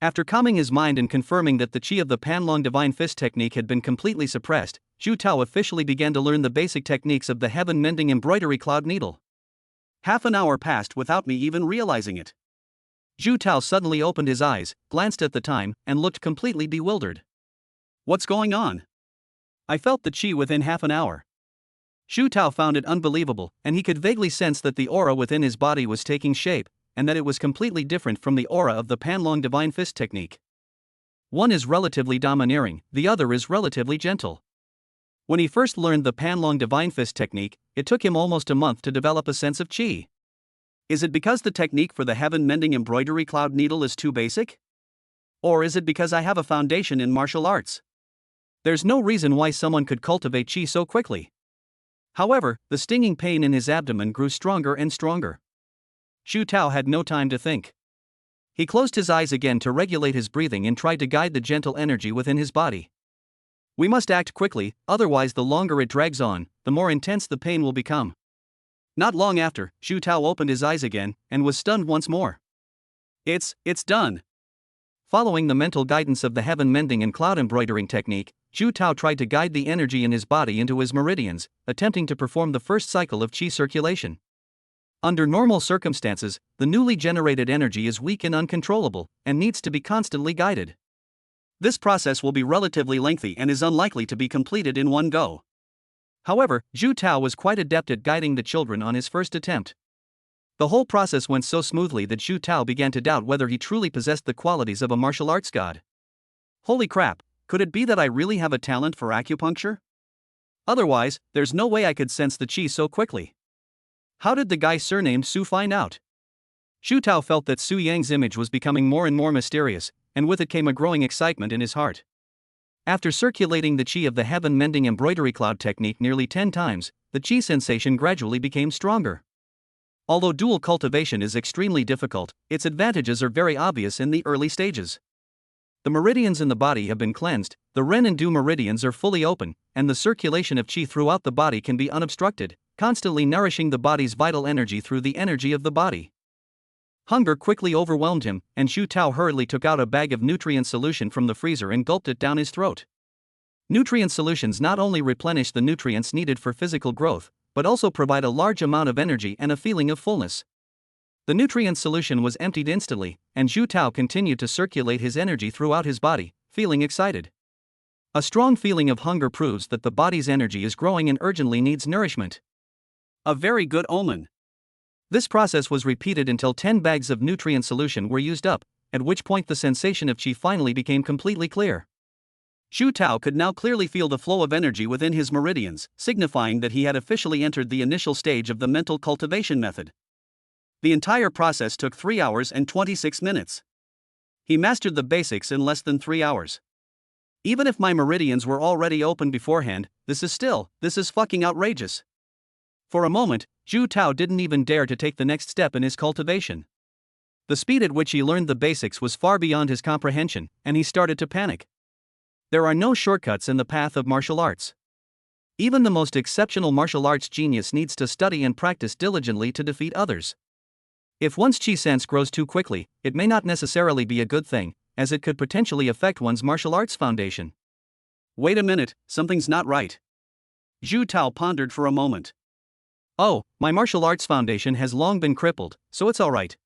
After calming his mind and confirming that the qi of the Panlong Divine Fist technique had been completely suppressed, Zhu Tao officially began to learn the basic techniques of the heaven-mending embroidery cloud needle. Half an hour passed without me even realizing it. Zhu Tao suddenly opened his eyes, glanced at the time, and looked completely bewildered. What's going on? I felt the qi within half an hour. Zhu Tao found it unbelievable, and he could vaguely sense that the aura within his body was taking shape, and that it was completely different from the aura of the Panlong Divine Fist technique. One is relatively domineering, the other is relatively gentle. When he first learned the Panlong Divine Fist technique, it took him almost a month to develop a sense of qi. Is it because the technique for the heaven-mending embroidery cloud needle is too basic? Or is it because I have a foundation in martial arts? There's no reason why someone could cultivate qi so quickly. However, the stinging pain in his abdomen grew stronger and stronger. Zhu Tao had no time to think. He closed his eyes again to regulate his breathing and tried to guide the gentle energy within his body. We must act quickly, otherwise the longer it drags on, the more intense the pain will become. Not long after, Zhu Tao opened his eyes again, and was stunned once more. It's done. Following the mental guidance of the heaven-mending and cloud embroidering technique, Zhu Tao tried to guide the energy in his body into his meridians, attempting to perform the first cycle of qi circulation. Under normal circumstances, the newly generated energy is weak and uncontrollable, and needs to be constantly guided. This process will be relatively lengthy and is unlikely to be completed in one go. However, Zhu Tao was quite adept at guiding the children on his first attempt. The whole process went so smoothly that Zhu Tao began to doubt whether he truly possessed the qualities of a martial arts god. Holy crap, could it be that I really have a talent for acupuncture? Otherwise, there's no way I could sense the qi so quickly. How did the guy surnamed Su find out? Zhu Tao felt that Su Yang's image was becoming more and more mysterious, and with it came a growing excitement in his heart. After circulating the qi of the heaven-mending embroidery cloud technique nearly 10 times, the qi sensation gradually became stronger. Although dual cultivation is extremely difficult, its advantages are very obvious in the early stages. The meridians in the body have been cleansed, the Ren and Du meridians are fully open, and the circulation of qi throughout the body can be unobstructed, constantly nourishing the body's vital energy through the energy of the body. Hunger quickly overwhelmed him, and Zhu Tao hurriedly took out a bag of nutrient solution from the freezer and gulped it down his throat. Nutrient solutions not only replenish the nutrients needed for physical growth, but also provide a large amount of energy and a feeling of fullness. The nutrient solution was emptied instantly, and Zhu Tao continued to circulate his energy throughout his body, feeling excited. A strong feeling of hunger proves that the body's energy is growing and urgently needs nourishment. A very good omen. This process was repeated until 10 bags of nutrient solution were used up, at which point the sensation of qi finally became completely clear. Zhu Tao could now clearly feel the flow of energy within his meridians, signifying that he had officially entered the initial stage of the mental cultivation method. The entire process took 3 hours and 26 minutes. He mastered the basics in less than 3 hours. Even if my meridians were already open beforehand, this is fucking outrageous. For a moment, Zhu Tao didn't even dare to take the next step in his cultivation. The speed at which he learned the basics was far beyond his comprehension, and he started to panic. There are no shortcuts in the path of martial arts. Even the most exceptional martial arts genius needs to study and practice diligently to defeat others. If one's chi sense grows too quickly, it may not necessarily be a good thing, as it could potentially affect one's martial arts foundation. Wait a minute, something's not right. Zhu Tao pondered for a moment. Oh, my martial arts foundation has long been crippled, so it's alright.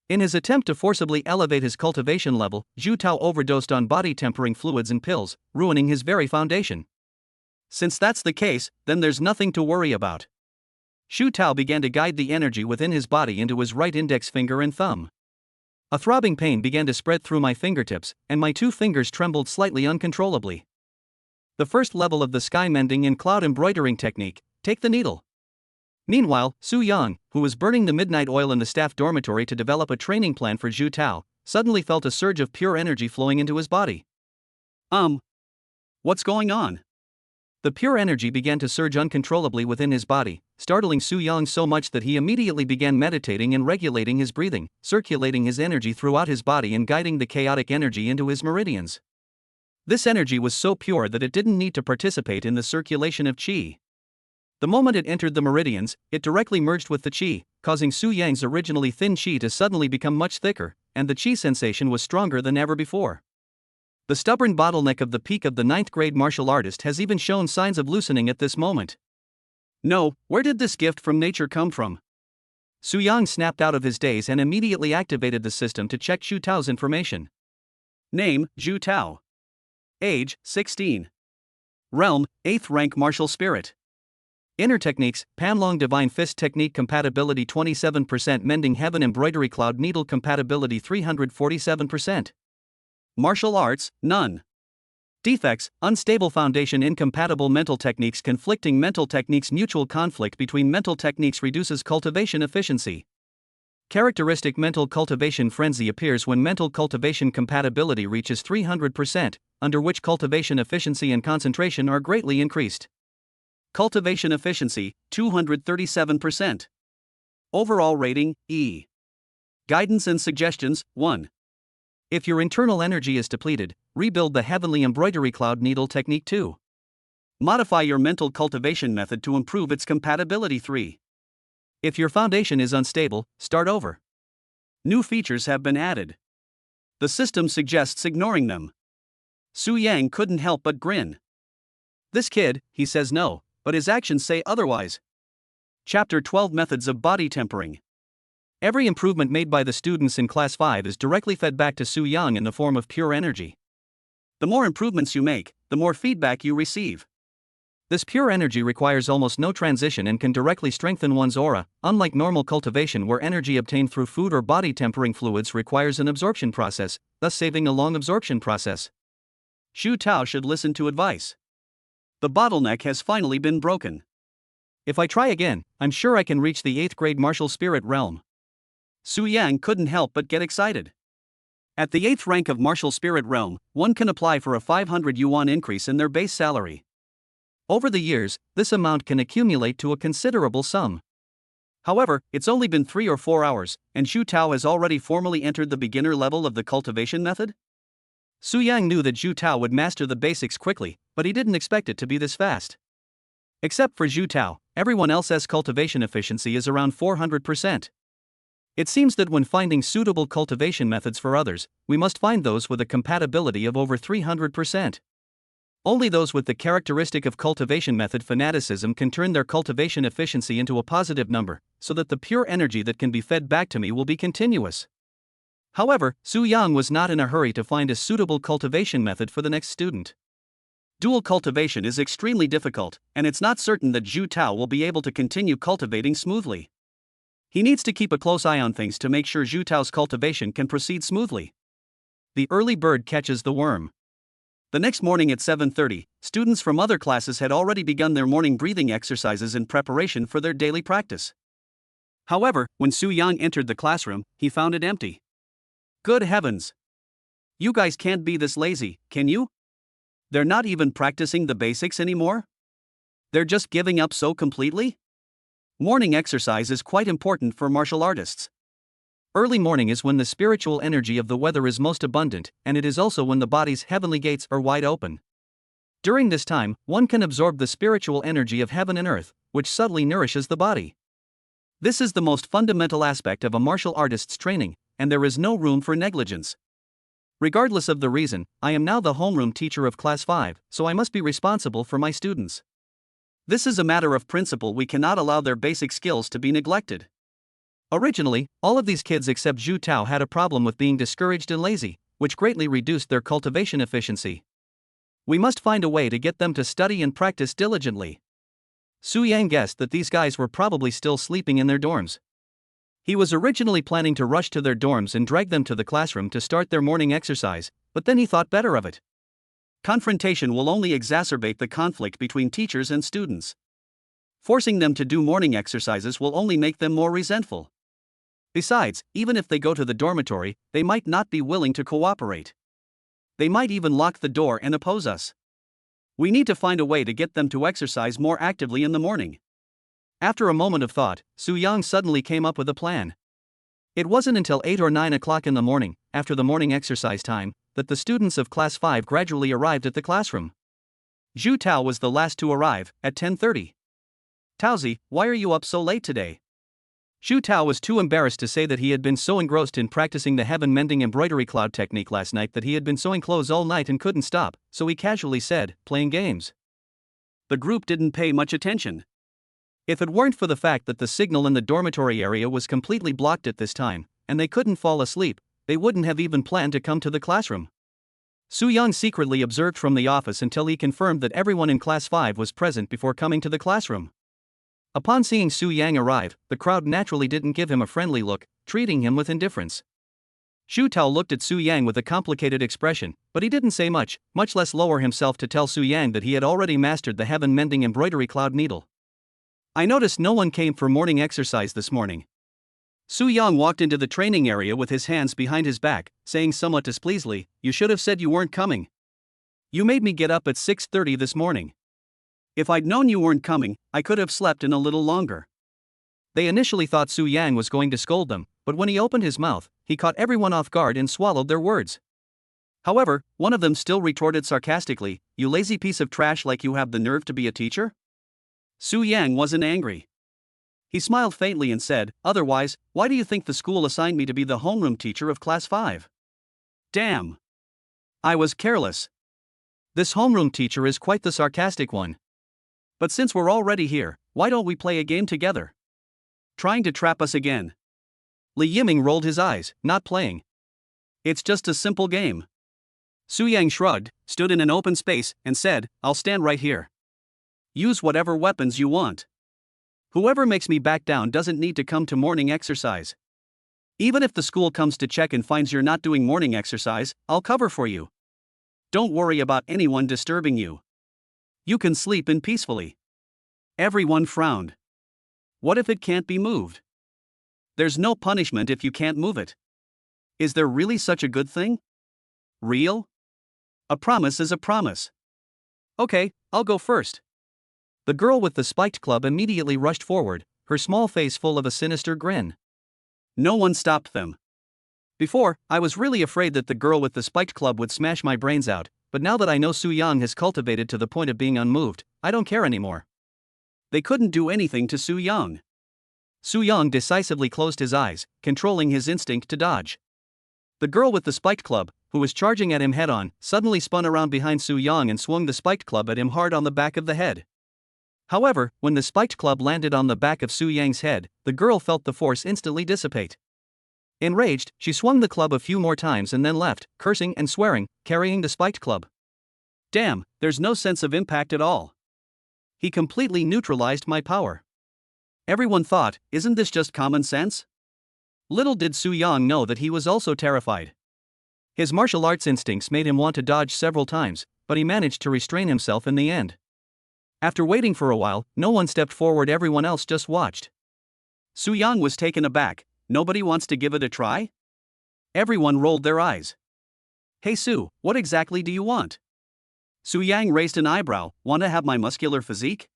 In his attempt to forcibly elevate his cultivation level, Zhu Tao overdosed on body-tempering fluids and pills, ruining his very foundation. Since that's the case, then there's nothing to worry about. Zhu Tao began to guide the energy within his body into his right index finger and thumb. A throbbing pain began to spread through my fingertips, and my 2 fingers trembled slightly uncontrollably. The first level of the sky mending and cloud embroidering technique, take the needle. Meanwhile, Su Yang, who was burning the midnight oil in the staff dormitory to develop a training plan for Zhu Tao, suddenly felt a surge of pure energy flowing into his body. What's going on? The pure energy began to surge uncontrollably within his body, startling Su Yang so much that he immediately began meditating and regulating his breathing, circulating his energy throughout his body and guiding the chaotic energy into his meridians. This energy was so pure that it didn't need to participate in the circulation of qi. The moment it entered the meridians, it directly merged with the qi, causing Su Yang's originally thin qi to suddenly become much thicker, and the qi sensation was stronger than ever before. The stubborn bottleneck of the peak of the 9th grade martial artist has even shown signs of loosening at this moment. No, where did this gift from nature come from? Su Yang snapped out of his daze and immediately activated the system to check Zhu Tao's information. Name, Zhu Tao. Age, 16. Realm, 8th rank martial spirit. Inner techniques, Panlong Divine Fist Technique compatibility 27%, Mending Heaven Embroidery Cloud Needle compatibility 347%. Martial arts, none. Defects, unstable foundation, incompatible mental techniques, conflicting mental techniques, mutual conflict between mental techniques reduces cultivation efficiency. Characteristic mental cultivation frenzy appears when mental cultivation compatibility reaches 300%, under which cultivation efficiency and concentration are greatly increased. Cultivation efficiency, 237%. Overall rating, E. Guidance and suggestions, 1. If your internal energy is depleted, rebuild the Heavenly Embroidery Cloud Needle Technique 2. Modify your mental cultivation method to improve its compatibility 3. If your foundation is unstable, start over. New features have been added. The system suggests ignoring them. Su Yang couldn't help but grin. This kid, he says no, but his actions say otherwise. Chapter 12 Methods of Body Tempering. Every improvement made by the students in Class 5 is directly fed back to Su Yang in the form of pure energy. The more improvements you make, the more feedback you receive. This pure energy requires almost no transition and can directly strengthen one's aura, unlike normal cultivation where energy obtained through food or body tempering fluids requires an absorption process, thus saving a long absorption process. Zhu Tao should listen to advice. The bottleneck has finally been broken. If I try again, I'm sure I can reach the 8th grade martial spirit realm. Su Yang couldn't help but get excited. At the 8th rank of martial spirit realm, one can apply for a 500 yuan increase in their base salary. Over the years, this amount can accumulate to a considerable sum. However, it's only been 3 or 4 hours, and Zhu Tao has already formally entered the beginner level of the cultivation method? Su Yang knew that Zhu Tao would master the basics quickly, but he didn't expect it to be this fast. Except for Zhu Tao, everyone else's cultivation efficiency is around 400%. It seems that when finding suitable cultivation methods for others, we must find those with a compatibility of over 300%. Only those with the characteristic of cultivation method fanaticism can turn their cultivation efficiency into a positive number, so that the pure energy that can be fed back to me will be continuous. However, Su Yang was not in a hurry to find a suitable cultivation method for the next student. Dual cultivation is extremely difficult, and it's not certain that Zhu Tao will be able to continue cultivating smoothly. He needs to keep a close eye on things to make sure Zhu Tao's cultivation can proceed smoothly. The early bird catches the worm. The next morning at 7:30, students from other classes had already begun their morning breathing exercises in preparation for their daily practice. However, when Su Yang entered the classroom, he found it empty. Good heavens! You guys can't be this lazy, can you? They're not even practicing the basics anymore? They're just giving up so completely? Morning exercise is quite important for martial artists. Early morning is when the spiritual energy of the weather is most abundant, and it is also when the body's heavenly gates are wide open. During this time, one can absorb the spiritual energy of heaven and earth, which subtly nourishes the body. This is the most fundamental aspect of a martial artist's training, and there is no room for negligence. Regardless of the reason, I am now the homeroom teacher of Class 5, so I must be responsible for my students. This is a matter of principle. We cannot allow their basic skills to be neglected. Originally, all of these kids except Zhu Tao had a problem with being discouraged and lazy, which greatly reduced their cultivation efficiency. We must find a way to get them to study and practice diligently. Su Yang guessed that these guys were probably still sleeping in their dorms. He was originally planning to rush to their dorms and drag them to the classroom to start their morning exercise, but then he thought better of it. Confrontation will only exacerbate the conflict between teachers and students. Forcing them to do morning exercises will only make them more resentful. Besides, even if they go to the dormitory, they might not be willing to cooperate. They might even lock the door and oppose us. We need to find a way to get them to exercise more actively in the morning. After a moment of thought, Su Yang suddenly came up with a plan. It wasn't until 8 or 9 o'clock in the morning, after the morning exercise time, that the students of Class 5 gradually arrived at the classroom. Zhu Tao was the last to arrive, at 10:30. "Taozi, why are you up so late today?" Zhu Tao was too embarrassed to say that he had been so engrossed in practicing the heaven-mending embroidery cloud technique last night that he had been sewing clothes all night and couldn't stop, so he casually said, "Playing games." The group didn't pay much attention. If it weren't for the fact that the signal in the dormitory area was completely blocked at this time, and they couldn't fall asleep, they wouldn't have even planned to come to the classroom. Su Yang secretly observed from the office until he confirmed that everyone in Class 5 was present before coming to the classroom. Upon seeing Su Yang arrive, the crowd naturally didn't give him a friendly look, treating him with indifference. Zhu Tao looked at Su Yang with a complicated expression, but he didn't say much less lower himself to tell Su Yang that he had already mastered the heaven-mending embroidery cloud needle. "I noticed no one came for morning exercise this morning." Su Yang walked into the training area with his hands behind his back, saying somewhat displeasedly, "You should have said you weren't coming. You made me get up at 6:30 this morning. If I'd known you weren't coming, I could have slept in a little longer." They initially thought Su Yang was going to scold them, but when he opened his mouth, he caught everyone off guard and swallowed their words. However, one of them still retorted sarcastically, "You lazy piece of trash, like you have the nerve to be a teacher?" Su Yang wasn't angry. He smiled faintly and said, "Otherwise, why do you think the school assigned me to be the homeroom teacher of Class 5? Damn! I was careless. This homeroom teacher is quite the sarcastic one. But since we're already here, why don't we play a game together? Trying to trap us again?" Li Yiming rolled his eyes, "Not playing. It's just a simple game." Su Yang shrugged, stood in an open space, and said, "I'll stand right here. Use whatever weapons you want. Whoever makes me back down doesn't need to come to morning exercise. Even if the school comes to check and finds you're not doing morning exercise, I'll cover for you. Don't worry about anyone disturbing you. You can sleep in peacefully." Everyone frowned. What if it can't be moved? There's no punishment if you can't move it. Is there really such a good thing? Real? A promise is a promise. "Okay, I'll go first." The girl with the spiked club immediately rushed forward, her small face full of a sinister grin. No one stopped them. Before, I was really afraid that the girl with the spiked club would smash my brains out, but now that I know Su Yang has cultivated to the point of being unmoved, I don't care anymore. They couldn't do anything to Su Yang. Su Yang decisively closed his eyes, controlling his instinct to dodge. The girl with the spiked club, who was charging at him head-on, suddenly spun around behind Su Yang and swung the spiked club at him hard on the back of the head. However, when the spiked club landed on the back of Su Yang's head, the girl felt the force instantly dissipate. Enraged, she swung the club a few more times and then left, cursing and swearing, carrying the spiked club. Damn, there's no sense of impact at all. He completely neutralized my power. Everyone thought, isn't this just common sense? Little did Su Yang know that he was also terrified. His martial arts instincts made him want to dodge several times, but he managed to restrain himself in the end. After waiting for a while, no one stepped forward, everyone else just watched. Su Yang was taken aback. Nobody wants to give it a try? Everyone rolled their eyes. Hey Su, what exactly do you want? Su Yang raised an eyebrow. Want to have my muscular physique?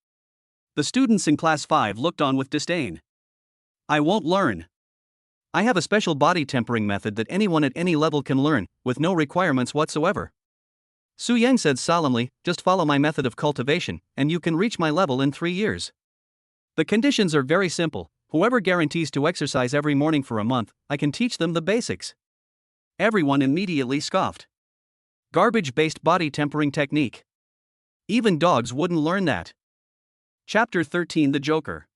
The students in Class 5 looked on with disdain. I won't learn. I have a special body tempering method that anyone at any level can learn, with no requirements whatsoever. Su Yang said solemnly, just follow my method of cultivation, and you can reach my level in 3 years. The conditions are very simple. Whoever guarantees to exercise every morning for a month, I can teach them the basics. Everyone immediately scoffed. Garbage-based body tempering technique. Even dogs wouldn't learn that. Chapter 13 The Joker.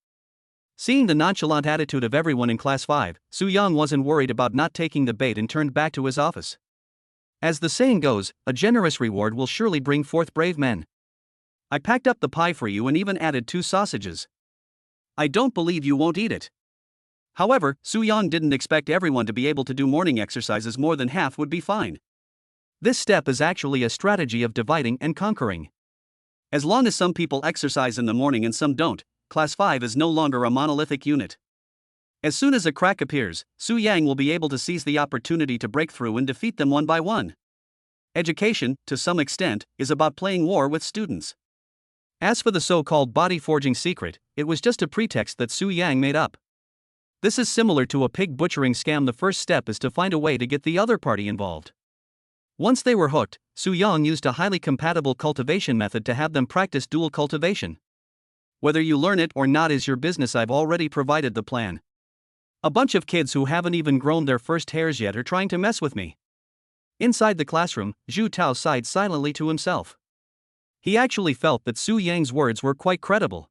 Seeing the nonchalant attitude of everyone in Class 5, Su Yang wasn't worried about not taking the bait and turned back to his office. As the saying goes, a generous reward will surely bring forth brave men. I packed up the pie for you and even added 2 sausages. I don't believe you won't eat it. However, Su Yang didn't expect everyone to be able to do morning exercises. More than half would be fine. This step is actually a strategy of dividing and conquering. As long as some people exercise in the morning and some don't, Class 5 is no longer a monolithic unit. As soon as a crack appears, Su Yang will be able to seize the opportunity to break through and defeat them one by one. Education, to some extent, is about playing war with students. As for the so-called body forging secret, it was just a pretext that Su Yang made up. This is similar to a pig butchering scam. The first step is to find a way to get the other party involved. Once they were hooked, Su Yang used a highly compatible cultivation method to have them practice dual cultivation. Whether you learn it or not is your business. I've already provided the plan. A bunch of kids who haven't even grown their first hairs yet are trying to mess with me. Inside the classroom, Zhu Tao sighed silently to himself. He actually felt that Su Yang's words were quite credible.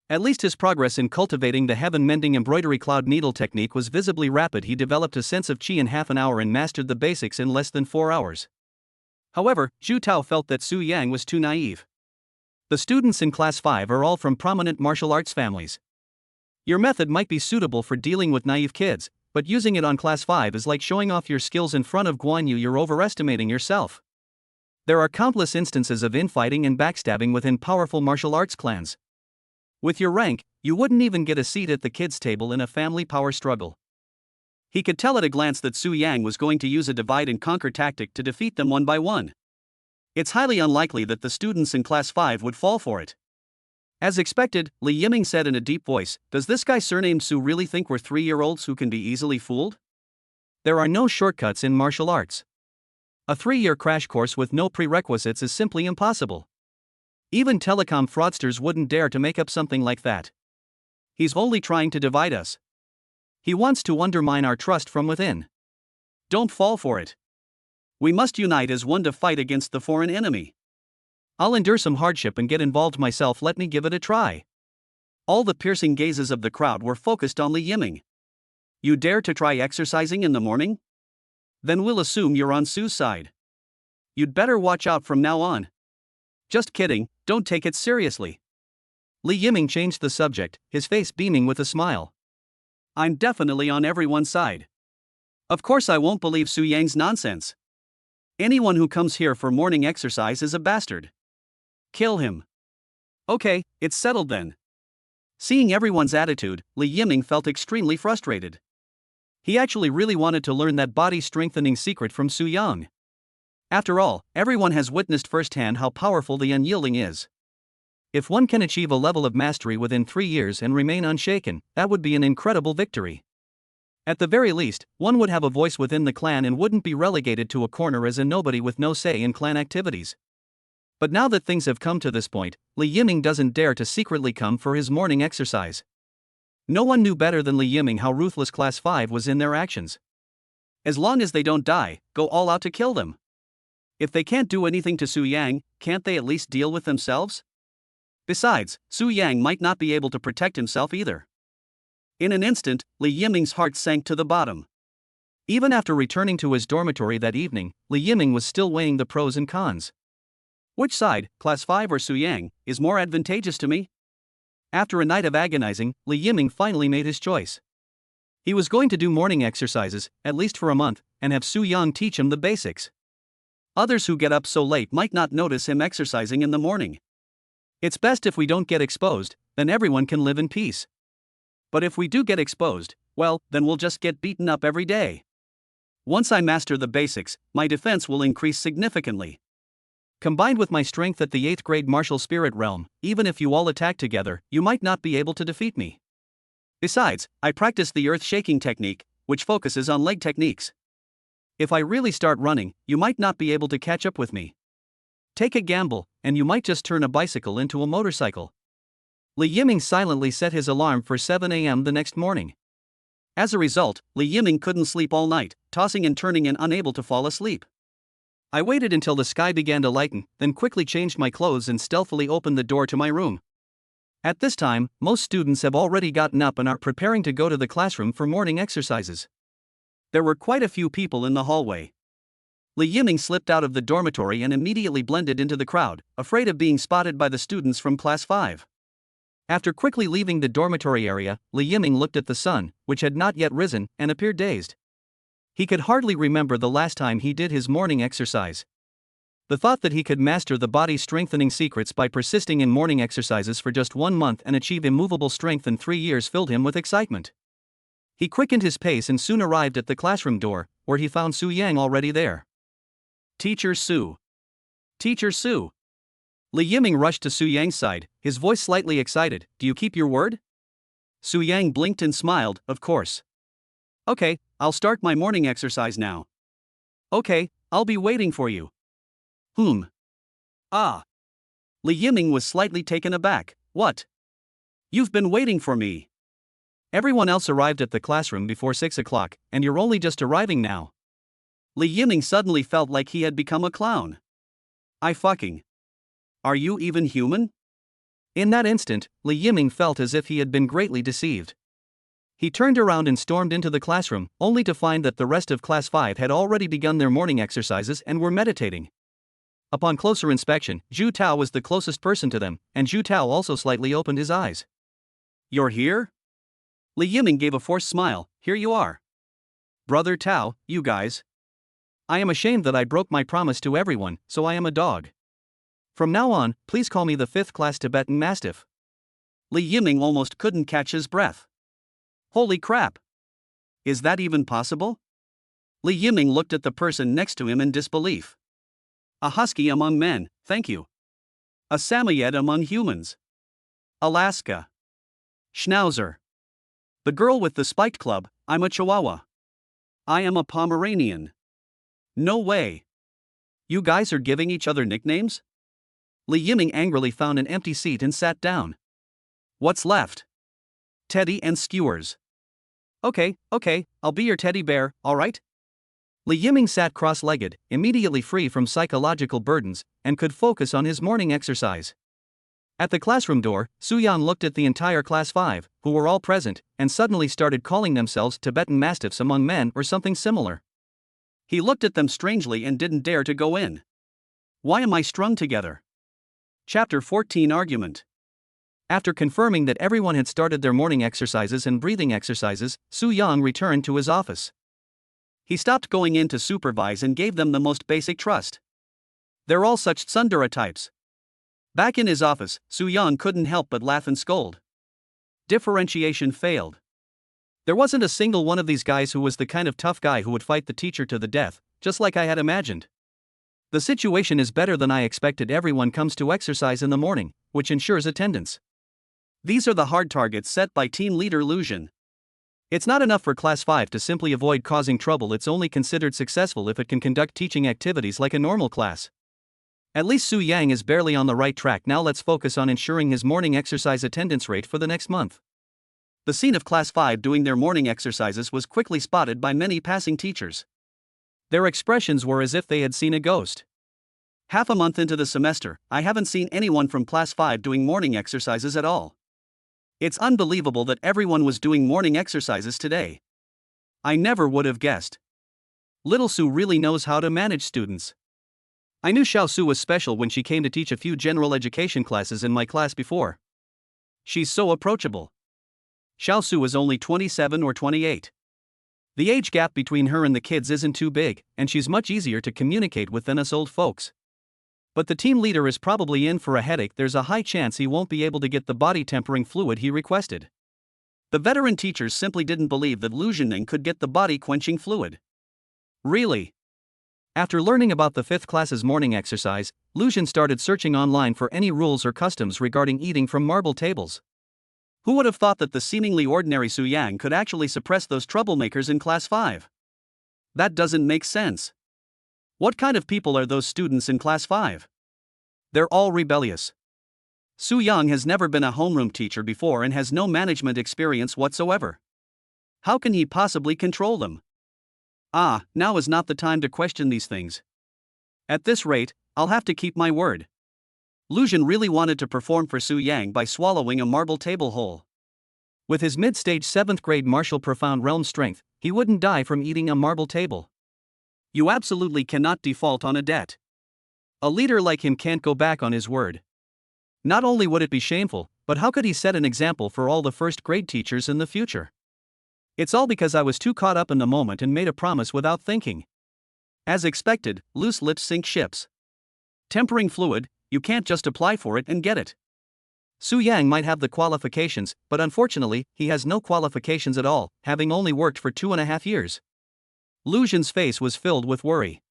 At least his progress in cultivating the heaven-mending embroidery cloud needle technique was visibly rapid. He developed a sense of qi in half an hour and mastered the basics in less than 4 hours. However, Zhu Tao felt that Su Yang was too naive. The students in Class 5 are all from prominent martial arts families. Your method might be suitable for dealing with naive kids, but using it on Class 5 is like showing off your skills in front of Guan Yu. You're overestimating yourself. There are countless instances of infighting and backstabbing within powerful martial arts clans. With your rank, you wouldn't even get a seat at the kids' table in a family power struggle. He could tell at a glance that Su Yang was going to use a divide and conquer tactic to defeat them one by one. It's highly unlikely that the students in Class 5 would fall for it. As expected, Li Yiming said in a deep voice, "Does this guy surnamed Su really think we're 3-year-olds who can be easily fooled? There are no shortcuts in martial arts. A 3-year crash course with no prerequisites is simply impossible. Even telecom fraudsters wouldn't dare to make up something like that. He's only trying to divide us. He wants to undermine our trust from within. Don't fall for it. We must unite as one to fight against the foreign enemy. I'll endure some hardship and get involved myself. Let me give it a try." All the piercing gazes of the crowd were focused on Li Yiming. You dare to try exercising in the morning? Then we'll assume you're on Su's side. You'd better watch out from now on. Just kidding, don't take it seriously. Li Yiming changed the subject, his face beaming with a smile. I'm definitely on everyone's side. Of course I won't believe Su Yang's nonsense. Anyone who comes here for morning exercise is a bastard. Kill him. Okay, it's settled then. Seeing everyone's attitude, Li Yiming felt extremely frustrated. He actually really wanted to learn that body-strengthening secret from Su Yang. After all, everyone has witnessed firsthand how powerful the unyielding is. If one can achieve a level of mastery within 3 years and remain unshaken, that would be an incredible victory. At the very least, one would have a voice within the clan and wouldn't be relegated to a corner as a nobody with no say in clan activities. But now that things have come to this point, Li Yiming doesn't dare to secretly come for his morning exercise. No one knew better than Li Yiming how ruthless Class 5 was in their actions. As long as they don't die, go all out to kill them. If they can't do anything to Su Yang, can't they at least deal with themselves? Besides, Su Yang might not be able to protect himself either. In an instant, Li Yiming's heart sank to the bottom. Even after returning to his dormitory that evening, Li Yiming was still weighing the pros and cons. Which side, Class 5 or Su Yang, is more advantageous to me? After a night of agonizing, Li Yiming finally made his choice. He was going to do morning exercises, at least for a month, and have Su Yang teach him the basics. Others who get up so late might not notice him exercising in the morning. It's best if we don't get exposed, then everyone can live in peace. But if we do get exposed, well, then we'll just get beaten up every day. Once I master the basics, my defense will increase significantly. Combined with my strength at the 8th grade martial spirit realm, even if you all attack together, you might not be able to defeat me. Besides, I practice the earth-shaking technique, which focuses on leg techniques. If I really start running, you might not be able to catch up with me. Take a gamble, and you might just turn a bicycle into a motorcycle. Li Yiming silently set his alarm for 7 a.m. the next morning. As a result, Li Yiming couldn't sleep all night, tossing and turning and unable to fall asleep. I waited until the sky began to lighten, then quickly changed my clothes and stealthily opened the door to my room. At this time, most students have already gotten up and are preparing to go to the classroom for morning exercises. There were quite a few people in the hallway. Li Yiming slipped out of the dormitory and immediately blended into the crowd, afraid of being spotted by the students from Class 5. After quickly leaving the dormitory area, Li Yiming looked at the sun, which had not yet risen, and appeared dazed. He could hardly remember the last time he did his morning exercise. The thought that he could master the body-strengthening secrets by persisting in morning exercises for just 1 month and achieve immovable strength in 3 years filled him with excitement. He quickened his pace and soon arrived at the classroom door, where he found Su Yang already there. Teacher Su. Teacher Su. Li Yiming rushed to Su Yang's side, his voice slightly excited. Do you keep your word? Su Yang blinked and smiled, of course. Okay, I'll start my morning exercise now. Okay, I'll be waiting for you. Ah. Li Yiming was slightly taken aback. What? You've been waiting for me. Everyone else arrived at the classroom before 6 o'clock, and you're only just arriving now. Li Yiming suddenly felt like he had become a clown. Are you even human? In that instant, Li Yiming felt as if he had been greatly deceived. He turned around and stormed into the classroom, only to find that the rest of Class 5 had already begun their morning exercises and were meditating. Upon closer inspection, Zhu Tao was the closest person to them, and Zhu Tao also slightly opened his eyes. You're here? Li Yiming gave a forced smile. Here you are. Brother Tao, you guys. I am ashamed that I broke my promise to everyone, so I am a dog. From now on, please call me the 5th class Tibetan Mastiff. Li Yiming almost couldn't catch his breath. Holy crap! Is that even possible? Li Yiming looked at the person next to him in disbelief. A husky among men, thank you. A Samoyed among humans. Alaska. Schnauzer. The girl with the spiked club, I'm a Chihuahua. I am a Pomeranian. No way. You guys are giving each other nicknames? Li Yiming angrily found an empty seat and sat down. What's left? Teddy and skewers. Okay, I'll be your teddy bear, alright? Li Yiming sat cross-legged, immediately free from psychological burdens, and could focus on his morning exercise. At the classroom door, Su Yan looked at the entire Class 5, who were all present, and suddenly started calling themselves Tibetan Mastiffs among men or something similar. He looked at them strangely and didn't dare to go in. Why am I strung together? Chapter 14 Argument. After confirming that everyone had started their morning exercises and breathing exercises, Su Yang returned to his office. He stopped going in to supervise and gave them the most basic trust. They're all such tsundere types. Back in his office, Su Yang couldn't help but laugh and scold. Differentiation failed. There wasn't a single one of these guys who was the kind of tough guy who would fight the teacher to the death, just like I had imagined. The situation is better than I expected. Everyone comes to exercise in the morning, which ensures attendance. These are the hard targets set by team leader Lu Jin. It's not enough for Class 5 to simply avoid causing trouble. It's only considered successful if it can conduct teaching activities like a normal class. At least Su Yang is barely on the right track. Now let's focus on ensuring his morning exercise attendance rate for the next month. The scene of Class 5 doing their morning exercises was quickly spotted by many passing teachers. Their expressions were as if they had seen a ghost. Half a month into the semester, I haven't seen anyone from Class 5 doing morning exercises at all. It's unbelievable that everyone was doing morning exercises today. I never would have guessed. Little Su really knows how to manage students. I knew Xiao Su was special when she came to teach a few general education classes in my class before. She's so approachable. Xiao Su is only 27 or 28. The age gap between her and the kids isn't too big, and she's much easier to communicate with than us old folks. But the team leader is probably in for a headache. There's a high chance he won't be able to get the body tempering fluid he requested. The veteran teachers simply didn't believe that Lu Jining could get the body quenching fluid. Really? After learning about the 5th class's morning exercise, Lu Jin started searching online for any rules or customs regarding eating from marble tables. Who would have thought that the seemingly ordinary Su Yang could actually suppress those troublemakers in Class 5? That doesn't make sense. What kind of people are those students in Class 5? They're all rebellious. Su Yang has never been a homeroom teacher before and has no management experience whatsoever. How can he possibly control them? Now is not the time to question these things. At this rate, I'll have to keep my word. Lu Xun really wanted to perform for Su Yang by swallowing a marble table whole. With his mid-stage 7th grade martial profound realm strength, he wouldn't die from eating a marble table. You absolutely cannot default on a debt. A leader like him can't go back on his word. Not only would it be shameful, but how could he set an example for all the first-grade teachers in the future? It's all because I was too caught up in the moment and made a promise without thinking. As expected, loose lips sink ships. Tempering fluid, you can't just apply for it and get it. Su Yang might have the qualifications, but unfortunately, he has no qualifications at all, having only worked for 2.5 years. Lu Xun's face was filled with worry.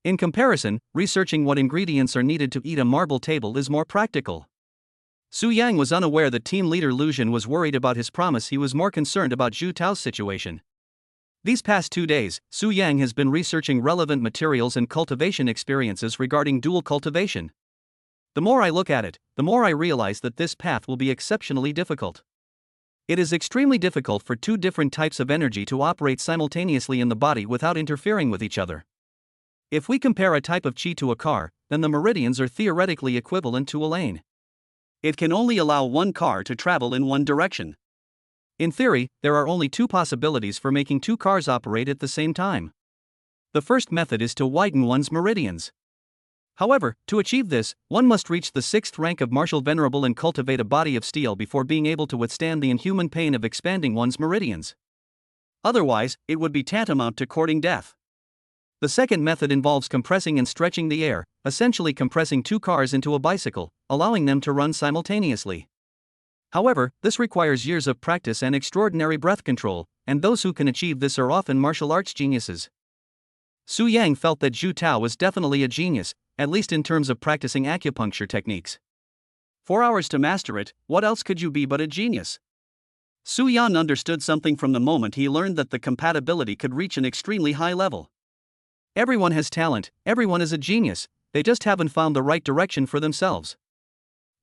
In comparison, researching what ingredients are needed to eat a marble table is more practical. Su Yang was unaware that team leader Lu Xun was worried about his promise. He was more concerned about Zhu Tao's situation. These past 2 days, Su Yang has been researching relevant materials and cultivation experiences regarding dual cultivation. The more I look at it, the more I realize that this path will be exceptionally difficult. It is extremely difficult for 2 different types of energy to operate simultaneously in the body without interfering with each other. If we compare a type of qi to a car, then the meridians are theoretically equivalent to a lane. It can only allow one car to travel in one direction. In theory, there are only 2 possibilities for making 2 cars operate at the same time. The first method is to widen one's meridians. However, to achieve this, one must reach the 6th rank of martial venerable and cultivate a body of steel before being able to withstand the inhuman pain of expanding one's meridians. Otherwise, it would be tantamount to courting death. The second method involves compressing and stretching the air, essentially compressing 2 cars into a bicycle, allowing them to run simultaneously. However, this requires years of practice and extraordinary breath control, and those who can achieve this are often martial arts geniuses. Su Yang felt that Zhu Tao was definitely a genius, at least in terms of practicing acupuncture techniques. 4 hours to master it, what else could you be but a genius? Su Yan understood something from the moment he learned that the compatibility could reach an extremely high level. Everyone has talent, everyone is a genius, they just haven't found the right direction for themselves.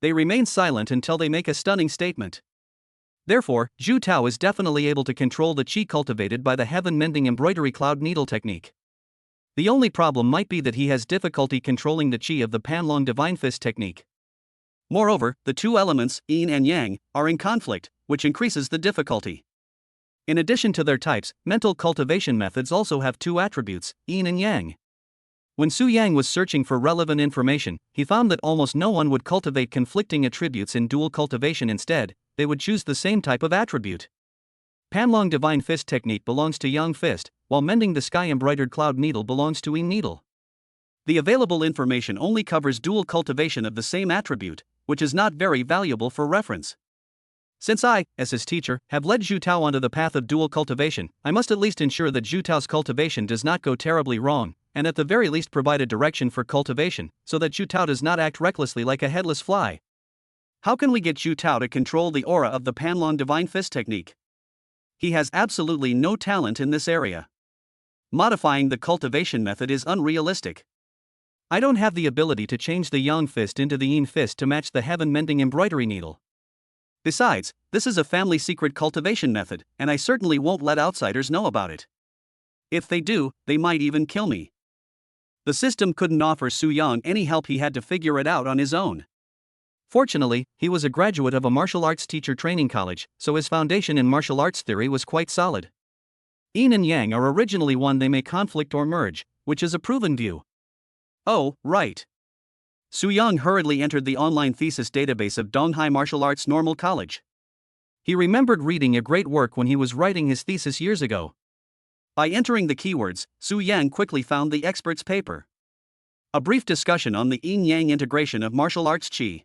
They remain silent until they make a stunning statement. Therefore, Zhu Tao is definitely able to control the qi cultivated by the heaven-mending embroidery cloud needle technique. The only problem might be that he has difficulty controlling the qi of the Panlong Divine Fist technique. Moreover, the 2 elements, yin and yang, are in conflict, which increases the difficulty. In addition to their types, mental cultivation methods also have 2 attributes, yin and yang. When Su Yang was searching for relevant information, he found that almost no one would cultivate conflicting attributes in dual cultivation. Instead, they would choose the same type of attribute. Panlong Divine Fist technique belongs to Yang Fist, while mending the sky embroidered cloud needle belongs to Yin Needle. The available information only covers dual cultivation of the same attribute, which is not very valuable for reference. Since I, as his teacher, have led Zhu Tao onto the path of dual cultivation, I must at least ensure that Zhu Tao's cultivation does not go terribly wrong, and at the very least provide a direction for cultivation, so that Zhu Tao does not act recklessly like a headless fly. How can we get Zhu Tao to control the aura of the Panlong Divine Fist technique? He has absolutely no talent in this area. Modifying the cultivation method is unrealistic. I don't have the ability to change the Yang Fist into the Yin Fist to match the heaven-mending embroidery needle. Besides, this is a family secret cultivation method, and I certainly won't let outsiders know about it. If they do, they might even kill me. The system couldn't offer Su Yang any help, he had to figure it out on his own. Fortunately, he was a graduate of a martial arts teacher training college, so his foundation in martial arts theory was quite solid. Yin and Yang are originally one, they may conflict or merge, which is a proven view. Oh, right. Su Yang hurriedly entered the online thesis database of Donghai Martial Arts Normal College. He remembered reading a great work when he was writing his thesis years ago. By entering the keywords, Su Yang quickly found the expert's paper. A brief discussion on the yin-yang integration of martial arts qi.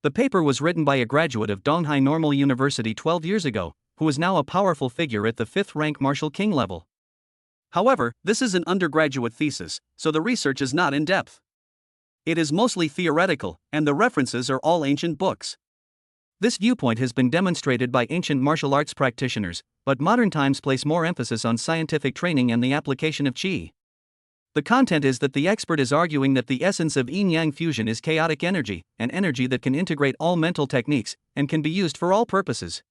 The paper was written by a graduate of Donghai Normal University 12 years ago, who is now a powerful figure at the 5th rank Martial King level. However, this is an undergraduate thesis, so the research is not in depth. It is mostly theoretical, and the references are all ancient books. This viewpoint has been demonstrated by ancient martial arts practitioners, but modern times place more emphasis on scientific training and the application of qi. The content is that the expert is arguing that the essence of yin-yang fusion is chaotic energy, an energy that can integrate all mental techniques and can be used for all purposes.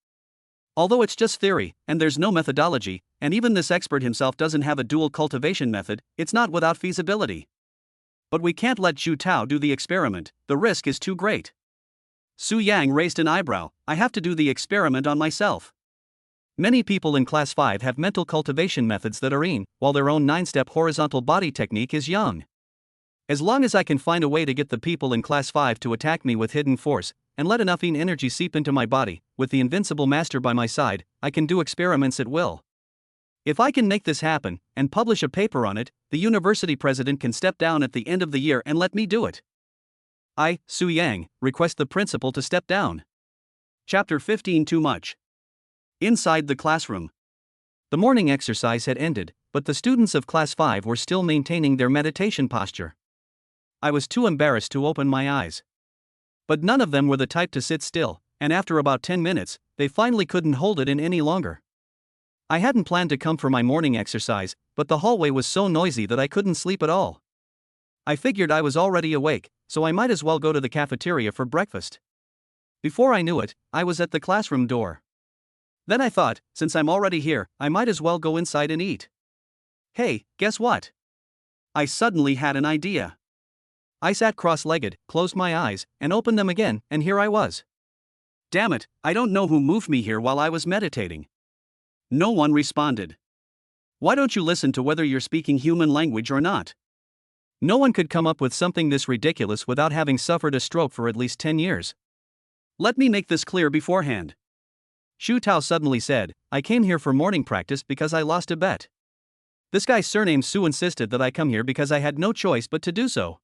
Although it's just theory, and there's no methodology, and even this expert himself doesn't have a dual cultivation method, it's not without feasibility. But we can't let Xu Tao do the experiment, the risk is too great. Su Yang raised an eyebrow. I have to do the experiment on myself. Many people in Class 5 have mental cultivation methods that are yin, while their own 9-step horizontal body technique is yang. As long as I can find a way to get the people in Class 5 to attack me with hidden force, and let enough yin energy seep into my body, with the invincible master by my side, I can do experiments at will. If I can make this happen, and publish a paper on it, the university president can step down at the end of the year and let me do it. I, Su Yang, request the principal to step down. Chapter 15. Too much. Inside the classroom. The morning exercise had ended, but the students of Class 5 were still maintaining their meditation posture. I was too embarrassed to open my eyes. But none of them were the type to sit still, and after about 10 minutes, they finally couldn't hold it in any longer. I hadn't planned to come for my morning exercise, but the hallway was so noisy that I couldn't sleep at all. I figured I was already awake, so I might as well go to the cafeteria for breakfast. Before I knew it, I was at the classroom door. Then I thought, since I'm already here, I might as well go inside and eat. Hey, guess what? I suddenly had an idea. I sat cross-legged, closed my eyes, and opened them again, and here I was. Damn it, I don't know who moved me here while I was meditating. No one responded. Why don't you listen to whether you're speaking human language or not? No one could come up with something this ridiculous without having suffered a stroke for at least 10 years. Let me make this clear beforehand. Xu Tao suddenly said, I came here for morning practice because I lost a bet. This guy surnamed Su insisted that I come here because I had no choice but to do so.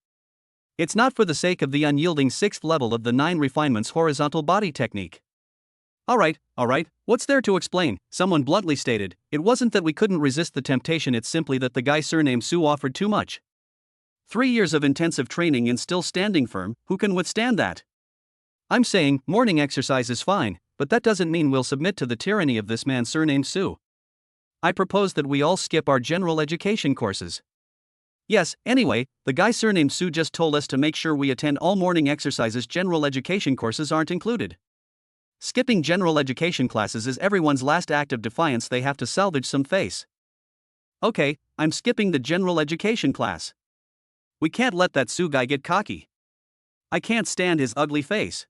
It's not for the sake of the unyielding 6th level of the 9 refinements horizontal body technique. Alright, what's there to explain? Someone bluntly stated, it wasn't that we couldn't resist the temptation, it's simply that the guy surnamed Su offered too much. 3 years of intensive training and still standing firm, who can withstand that? I'm saying, morning exercise is fine, but that doesn't mean we'll submit to the tyranny of this man surnamed Su. I propose that we all skip our general education courses. Yes, anyway, the guy surnamed Su just told us to make sure we attend all morning exercises. General education courses aren't included. Skipping general education classes is everyone's last act of defiance. They have to salvage some face. Okay, I'm skipping the general education class. We can't let that Su guy get cocky. I can't stand his ugly face.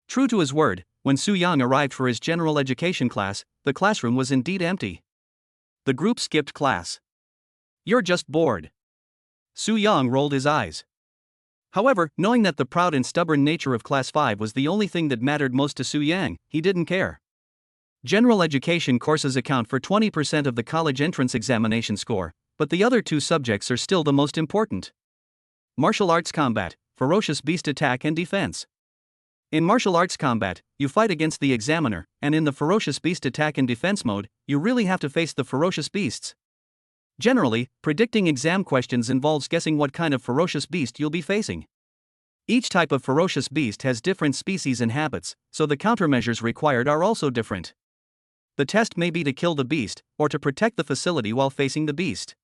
True to his word, when Su Yang arrived for his general education class, the classroom was indeed empty. The group skipped class. You're just bored. Su Yang rolled his eyes. However, knowing that the proud and stubborn nature of Class 5 was the only thing that mattered most to Su Yang, he didn't care. General education courses account for 20% of the college entrance examination score, but the other 2 subjects are still the most important. Martial arts combat, ferocious beast attack and defense. In martial arts combat, you fight against the examiner, and in the ferocious beast attack and defense mode, you really have to face the ferocious beasts. Generally, predicting exam questions involves guessing what kind of ferocious beast you'll be facing. Each type of ferocious beast has different species and habits, so the countermeasures required are also different. The test may be to kill the beast, or to protect the facility while facing the beast.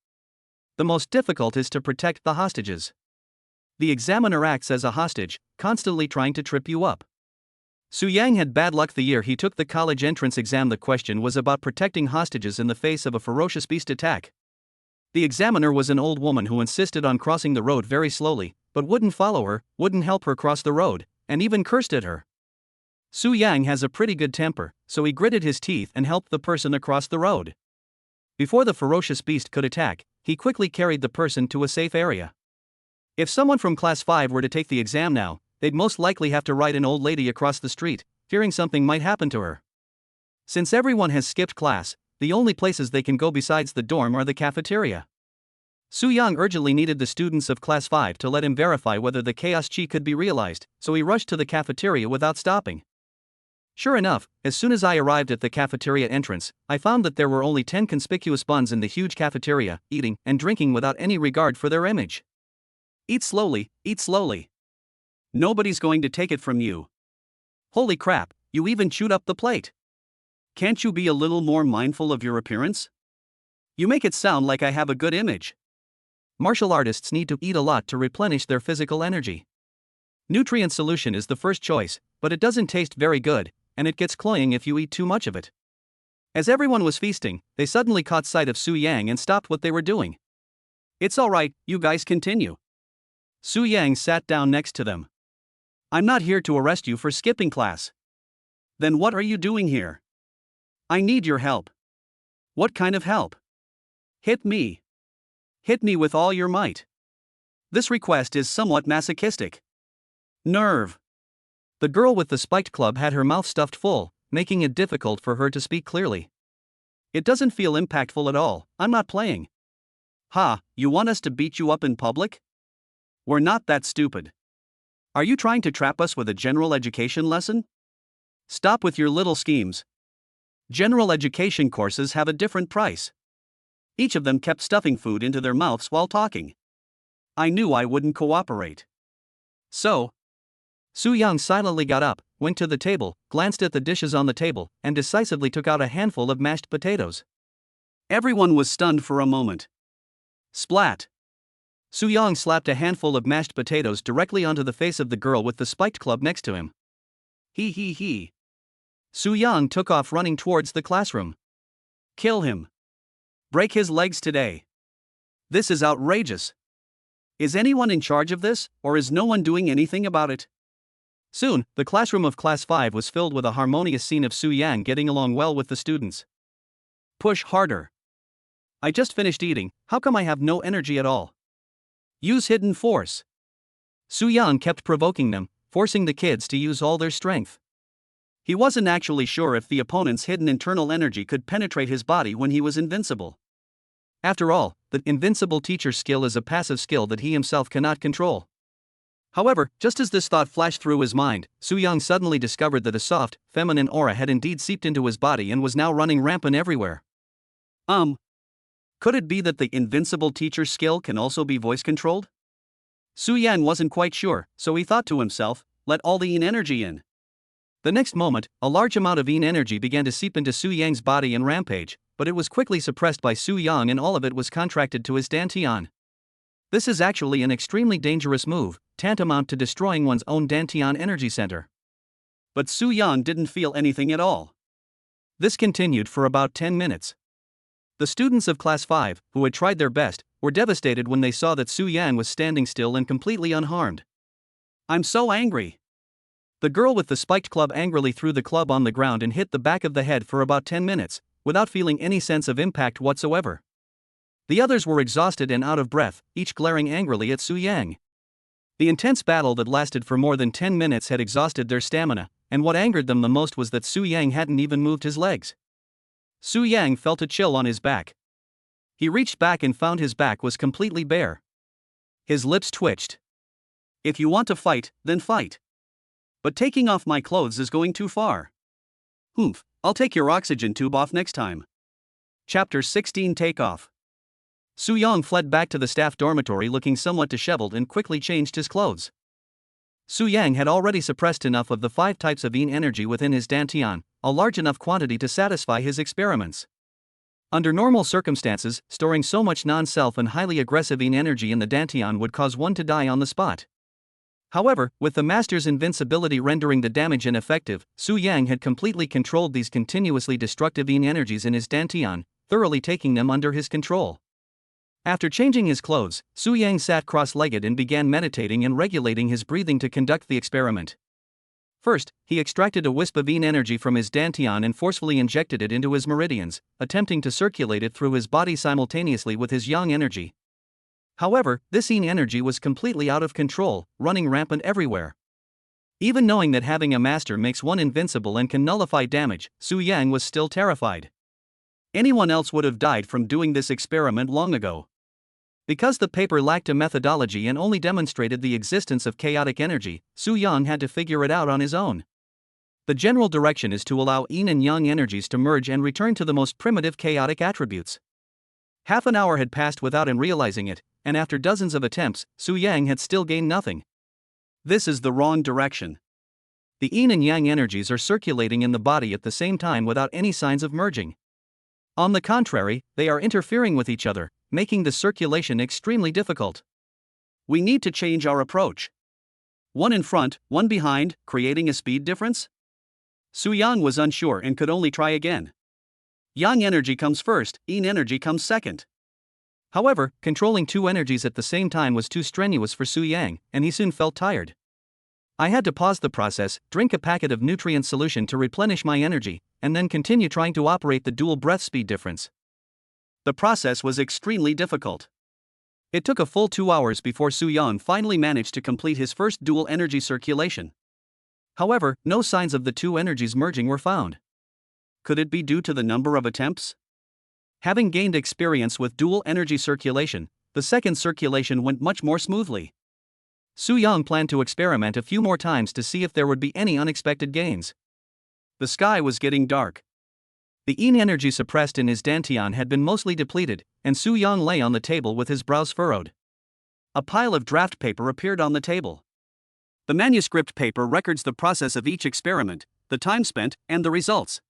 The most difficult is to protect the hostages. The examiner acts as a hostage, constantly trying to trip you up. Su Yang had bad luck the year he took the college entrance exam. The question was about protecting hostages in the face of a ferocious beast attack. The examiner was an old woman who insisted on crossing the road very slowly, but wouldn't follow her, wouldn't help her cross the road, and even cursed at her. Su Yang has a pretty good temper, so he gritted his teeth and helped the person across the road. Before the ferocious beast could attack, he quickly carried the person to a safe area. If someone from Class 5 were to take the exam now, they'd most likely have to ride an old lady across the street, fearing something might happen to her. Since everyone has skipped class, the only places they can go besides the dorm are the cafeteria. Su Yang urgently needed the students of Class 5 to let him verify whether the chaos chi could be realized, so he rushed to the cafeteria without stopping. Sure enough, as soon as I arrived at the cafeteria entrance, I found that there were only 10 conspicuous buns in the huge cafeteria, eating and drinking without any regard for their image. Eat slowly, eat slowly. Nobody's going to take it from you. Holy crap, you even chewed up the plate. Can't you be a little more mindful of your appearance? You make it sound like I have a good image. Martial artists need to eat a lot to replenish their physical energy. Nutrient solution is the first choice, but it doesn't taste very good, and it gets cloying if you eat too much of it. As everyone was feasting, they suddenly caught sight of Su Yang and stopped what they were doing. It's alright, you guys continue. Su Yang sat down next to them. I'm not here to arrest you for skipping class. Then what are you doing here? I need your help. What kind of help? Hit me. Hit me with all your might. This request is somewhat masochistic. Nerve. The girl with the spiked club had her mouth stuffed full, making it difficult for her to speak clearly. It doesn't feel impactful at all, I'm not playing. Ha, you want us to beat you up in public? We're not that stupid. Are you trying to trap us with a general education lesson? Stop with your little schemes. General education courses have a different price. Each of them kept stuffing food into their mouths while talking. I knew I wouldn't cooperate. So, Su Yang silently got up, went to the table, glanced at the dishes on the table, and decisively took out a handful of mashed potatoes. Everyone was stunned for a moment. Splat! Su Yang slapped a handful of mashed potatoes directly onto the face of the girl with the spiked club next to him. He. Su Yang took off running towards the classroom. Kill him. Break his legs today. This is outrageous. Is anyone in charge of this, or is no one doing anything about it? Soon, the classroom of Class 5 was filled with a harmonious scene of Su Yang getting along well with the students. Push harder. I just finished eating, how come I have no energy at all? Use hidden force. Su Yang kept provoking them, forcing the kids to use all their strength. He wasn't actually sure if the opponent's hidden internal energy could penetrate his body when he was invincible. After all, the invincible teacher's skill is a passive skill that he himself cannot control. However, just as this thought flashed through his mind, Su Yang suddenly discovered that a soft, feminine aura had indeed seeped into his body and was now running rampant everywhere. Could it be that the invincible teacher's skill can also be voice-controlled? Su Yang wasn't quite sure, so he thought to himself, let all the yin energy in. The next moment, a large amount of yin energy began to seep into Su Yang's body and rampage, but it was quickly suppressed by Su Yang and all of it was contracted to his dantian. This is actually an extremely dangerous move, tantamount to destroying one's own dantian energy center. But Su Yang didn't feel anything at all. This continued for about 10 minutes. The students of Class 5, who had tried their best, were devastated when they saw that Su Yang was standing still and completely unharmed. I'm so angry. The girl with the spiked club angrily threw the club on the ground and hit the back of the head for about 10 minutes, without feeling any sense of impact whatsoever. The others were exhausted and out of breath, each glaring angrily at Su Yang. The intense battle that lasted for more than 10 minutes had exhausted their stamina, and what angered them the most was that Su Yang hadn't even moved his legs. Su Yang felt a chill on his back. He reached back and found his back was completely bare. His lips twitched. If you want to fight, then fight. But taking off my clothes is going too far. Humph, I'll take your oxygen tube off next time. Chapter 16 Takeoff. Su Yang fled back to the staff dormitory looking somewhat disheveled and quickly changed his clothes. Su Yang had already suppressed enough of the 5 types of yin energy within his dantian, a large enough quantity to satisfy his experiments. Under normal circumstances, storing so much non-self and highly aggressive yin energy in the dantian would cause one to die on the spot. However, with the master's invincibility rendering the damage ineffective, Su Yang had completely controlled these continuously destructive yin energies in his dantian, thoroughly taking them under his control. After changing his clothes, Su Yang sat cross-legged and began meditating and regulating his breathing to conduct the experiment. First, he extracted a wisp of yin energy from his dantian and forcefully injected it into his meridians, attempting to circulate it through his body simultaneously with his yang energy. However, this yin energy was completely out of control, running rampant everywhere. Even knowing that having a master makes one invincible and can nullify damage, Su Yang was still terrified. Anyone else would have died from doing this experiment long ago. Because the paper lacked a methodology and only demonstrated the existence of chaotic energy, Su Yang had to figure it out on his own. The general direction is to allow yin and yang energies to merge and return to the most primitive chaotic attributes. Half an hour had passed without him realizing it, and after dozens of attempts, Su Yang had still gained nothing. This is the wrong direction. the yin and yang energies are circulating in the body at the same time without any signs of merging. On the contrary, they are interfering with each other, making the circulation extremely difficult. We need to change our approach. One in front, one behind, creating a speed difference? Su Yang was unsure and could only try again. Yang energy comes first, yin energy comes second. However, controlling two energies at the same time was too strenuous for Su Yang, and he soon felt tired. I had to pause the process, drink a packet of nutrient solution to replenish my energy, and then continue trying to operate the dual breath speed difference. The process was extremely difficult. It took a full 2 hours before Su Yang finally managed to complete his first dual energy circulation. However, no signs of the two energies merging were found. Could it be due to the number of attempts? Having gained experience with dual energy circulation, the second circulation went much more smoothly. Su Yang planned to experiment a few more times to see if there would be any unexpected gains. The sky was getting dark. The yin energy suppressed in his dantian had been mostly depleted, and Su Yang lay on the table with his brows furrowed. A pile of draft paper appeared on the table. The manuscript paper records the process of each experiment, the time spent, and the results.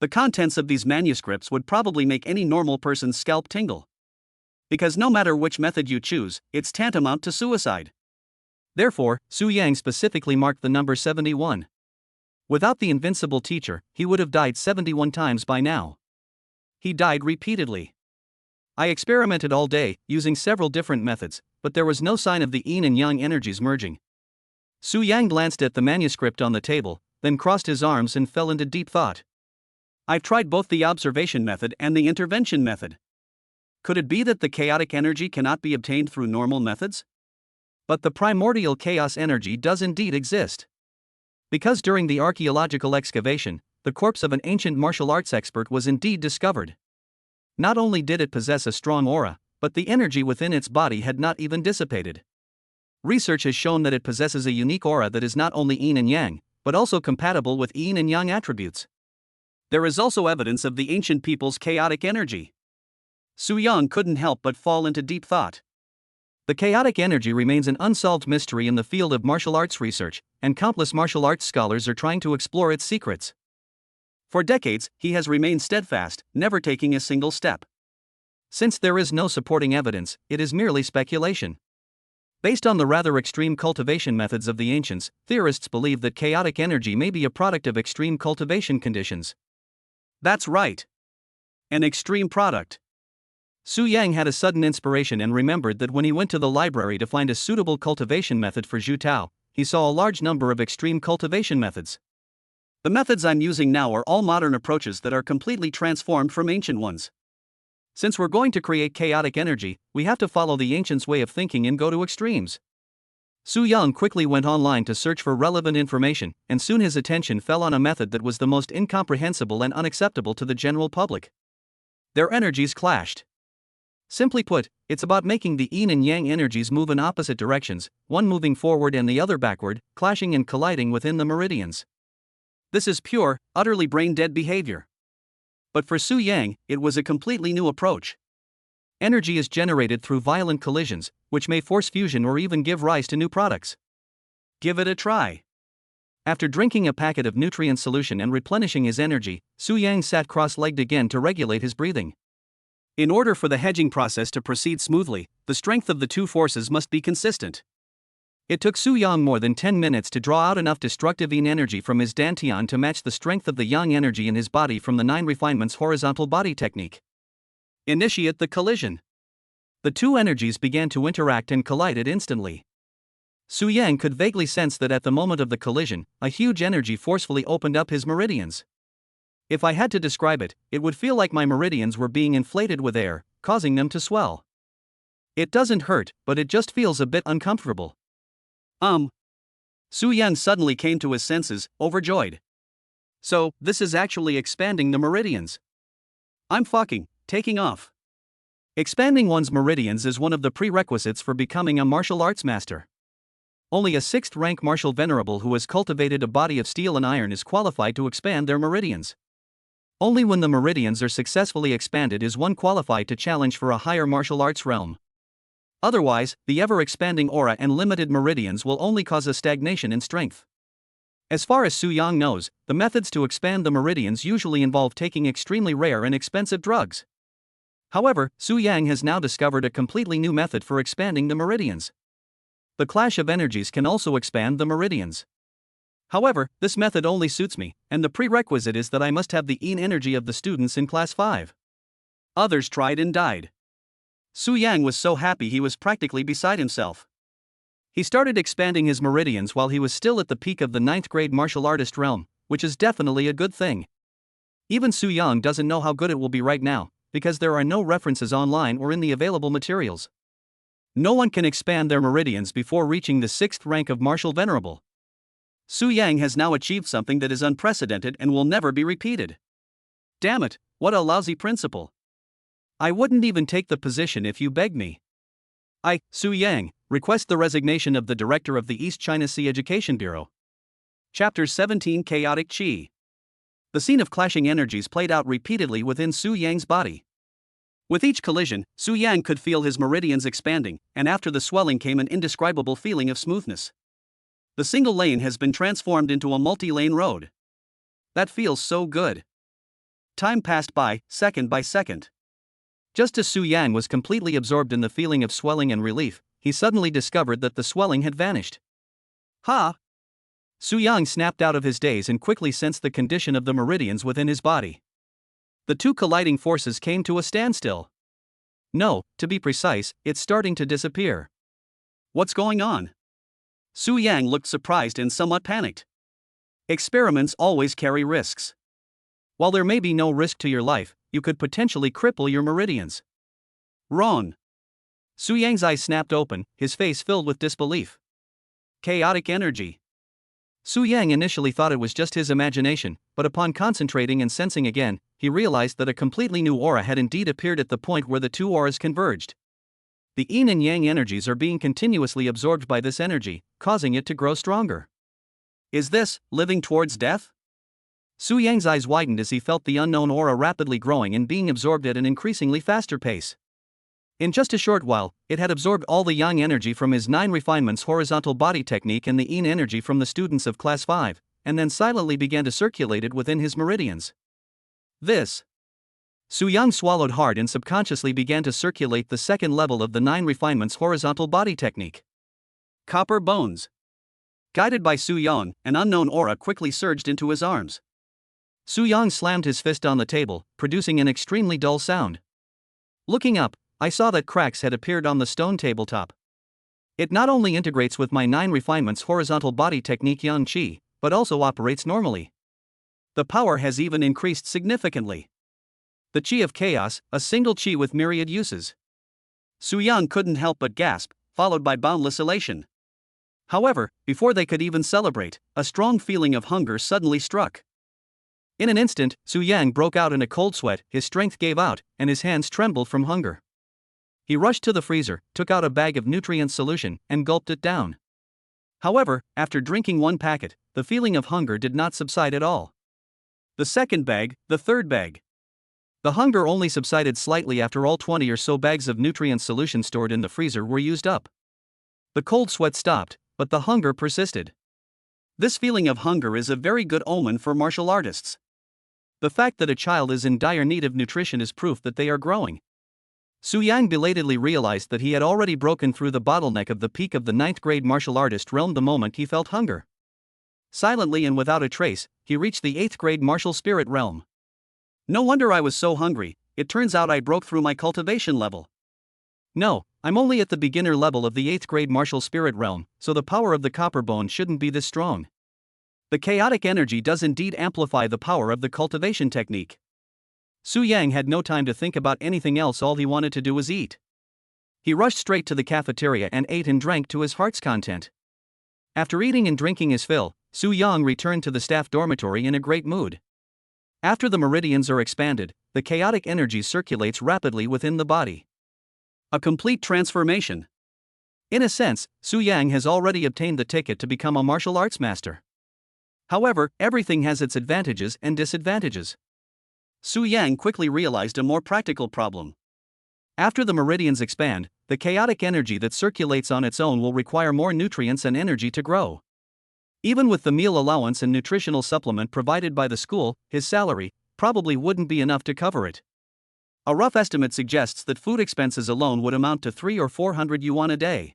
The contents of these manuscripts would probably make any normal person's scalp tingle. Because no matter which method you choose, it's tantamount to suicide. Therefore, Su Yang specifically marked the number 71. Without the invincible teacher, he would have died 71 times by now. He died repeatedly. I experimented all day, using several different methods, but there was no sign of the yin and yang energies merging. Su Yang glanced at the manuscript on the table, then crossed his arms and fell into deep thought. I've tried both the observation method and the intervention method. Could it be that the chaotic energy cannot be obtained through normal methods? But the primordial chaos energy does indeed exist. Because during the archaeological excavation, the corpse of an ancient martial arts expert was indeed discovered. Not only did it possess a strong aura, but the energy within its body had not even dissipated. Research has shown that it possesses a unique aura that is not only yin and yang, but also compatible with yin and yang attributes. There is also evidence of the ancient people's chaotic energy. Su Yang couldn't help but fall into deep thought. The chaotic energy remains an unsolved mystery in the field of martial arts research, and countless martial arts scholars are trying to explore its secrets. For decades, he has remained steadfast, never taking a single step. Since there is no supporting evidence, it is merely speculation. Based on the rather extreme cultivation methods of the ancients, theorists believe that chaotic energy may be a product of extreme cultivation conditions. That's right. An extreme product. Su Yang had a sudden inspiration and remembered that when he went to the library to find a suitable cultivation method for Zhu Tao, he saw a large number of extreme cultivation methods. The methods I'm using now are all modern approaches that are completely transformed from ancient ones. Since we're going to create chaotic energy, we have to follow the ancients' way of thinking and go to extremes. Su Yang quickly went online to search for relevant information, and soon his attention fell on a method that was the most incomprehensible and unacceptable to the general public. Their energies clashed. Simply put, it's about making the yin and yang energies move in opposite directions, one moving forward and the other backward, clashing and colliding within the meridians. This is pure, utterly brain-dead behavior. But for Su Yang, it was a completely new approach. Energy is generated through violent collisions, which may force fusion or even give rise to new products. Give it a try. After drinking a packet of nutrient solution and replenishing his energy, Su Yang sat cross-legged again to regulate his breathing. In order for the hedging process to proceed smoothly, the strength of the two forces must be consistent. It took Su Yang more than 10 minutes to draw out enough destructive yin energy from his dantian to match the strength of the yang energy in his body from the 9 refinements horizontal body technique. Initiate the collision. The two energies began to interact and collided instantly. Su Yang could vaguely sense that at the moment of the collision, a huge energy forcefully opened up his meridians. If I had to describe it, it would feel like my meridians were being inflated with air, causing them to swell. It doesn't hurt, but it just feels a bit uncomfortable. Su Yang suddenly came to his senses, overjoyed. So, this is actually expanding the meridians. I'm fucking taking off. Expanding one's meridians is one of the prerequisites for becoming a martial arts master. Only a 6th-rank martial venerable who has cultivated a body of steel and iron is qualified to expand their meridians. Only when the meridians are successfully expanded is one qualified to challenge for a higher martial arts realm. Otherwise, the ever-expanding aura and limited meridians will only cause a stagnation in strength. As far as Su Yang knows, the methods to expand the meridians usually involve taking extremely rare and expensive drugs. However, Su Yang has now discovered a completely new method for expanding the meridians. The clash of energies can also expand the meridians. However, this method only suits me, and the prerequisite is that I must have the yin energy of the students in class 5. Others tried and died. Su Yang was so happy he was practically beside himself. He started expanding his meridians while he was still at the peak of the 9th grade martial artist realm, which is definitely a good thing. Even Su Yang doesn't know how good it will be right now, because there are no references online or in the available materials. No one can expand their meridians before reaching the 6th rank of martial venerable. Su Yang has now achieved something that is unprecedented and will never be repeated. Damn it, what a lousy principal. I wouldn't even take the position if you begged me. I, Su Yang, request the resignation of the director of the East China Sea Education Bureau. Chapter 17 Chaotic Qi. The scene of clashing energies played out repeatedly within Su Yang's body. With each collision, Su Yang could feel his meridians expanding, and after the swelling came an indescribable feeling of smoothness. The single lane has been transformed into a multi-lane road. That feels so good. Time passed by, second by second. Just as Su Yang was completely absorbed in the feeling of swelling and relief, he suddenly discovered that the swelling had vanished. Ha! Su Yang snapped out of his daze and quickly sensed the condition of the meridians within his body. The two colliding forces came to a standstill. No, to be precise, it's starting to disappear. What's going on? Su Yang looked surprised and somewhat panicked. Experiments always carry risks. While there may be no risk to your life, you could potentially cripple your meridians. Wrong. Su Yang's eyes snapped open, his face filled with disbelief. Chaotic energy. Su Yang initially thought it was just his imagination, but upon concentrating and sensing again, he realized that a completely new aura had indeed appeared at the point where the two auras converged. The yin and yang energies are being continuously absorbed by this energy, causing it to grow stronger. Is this living towards death? Su Yang's eyes widened as he felt the unknown aura rapidly growing and being absorbed at an increasingly faster pace. In just a short while, it had absorbed all the yang energy from his 9 refinements horizontal body technique and the yin energy from the students of class 5, and then silently began to circulate it within his meridians. This. Su Yang swallowed hard and subconsciously began to circulate the second level of the 9 refinements horizontal body technique. Copper bones. Guided by Su Yang, an unknown aura quickly surged into his arms. Su Yang slammed his fist on the table, producing an extremely dull sound. Looking up, I saw that cracks had appeared on the stone tabletop. It not only integrates with my 9 refinements horizontal body technique Yang Qi, but also operates normally. The power has even increased significantly. The Qi of Chaos, a single Qi with myriad uses. Su Yang couldn't help but gasp, followed by boundless elation. However, before they could even celebrate, a strong feeling of hunger suddenly struck. In an instant, Su Yang broke out in a cold sweat, his strength gave out, and his hands trembled from hunger. He rushed to the freezer, took out a bag of nutrient solution, and gulped it down. However, after drinking one packet, the feeling of hunger did not subside at all. The second bag, the third bag. The hunger only subsided slightly after all 20 or so bags of nutrient solution stored in the freezer were used up. The cold sweat stopped, but the hunger persisted. This feeling of hunger is a very good omen for martial artists. The fact that a child is in dire need of nutrition is proof that they are growing. Su Yang belatedly realized that he had already broken through the bottleneck of the peak of the 9th grade martial artist realm the moment he felt hunger. Silently and without a trace, he reached the 8th grade martial spirit realm. No wonder I was so hungry, it turns out I broke through my cultivation level. No, I'm only at the beginner level of the 8th grade martial spirit realm, so the power of the copper bone shouldn't be this strong. The chaotic energy does indeed amplify the power of the cultivation technique. Su Yang had no time to think about anything else, all he wanted to do was eat. He rushed straight to the cafeteria and ate and drank to his heart's content. After eating and drinking his fill, Su Yang returned to the staff dormitory in a great mood. After the meridians are expanded, the chaotic energy circulates rapidly within the body. A complete transformation. In a sense, Su Yang has already obtained the ticket to become a martial arts master. However, everything has its advantages and disadvantages. Su Yang quickly realized a more practical problem. After the meridians expand, the chaotic energy that circulates on its own will require more nutrients and energy to grow. Even with the meal allowance and nutritional supplement provided by the school, his salary probably wouldn't be enough to cover it. A rough estimate suggests that food expenses alone would amount to 300 or 400 yuan a day.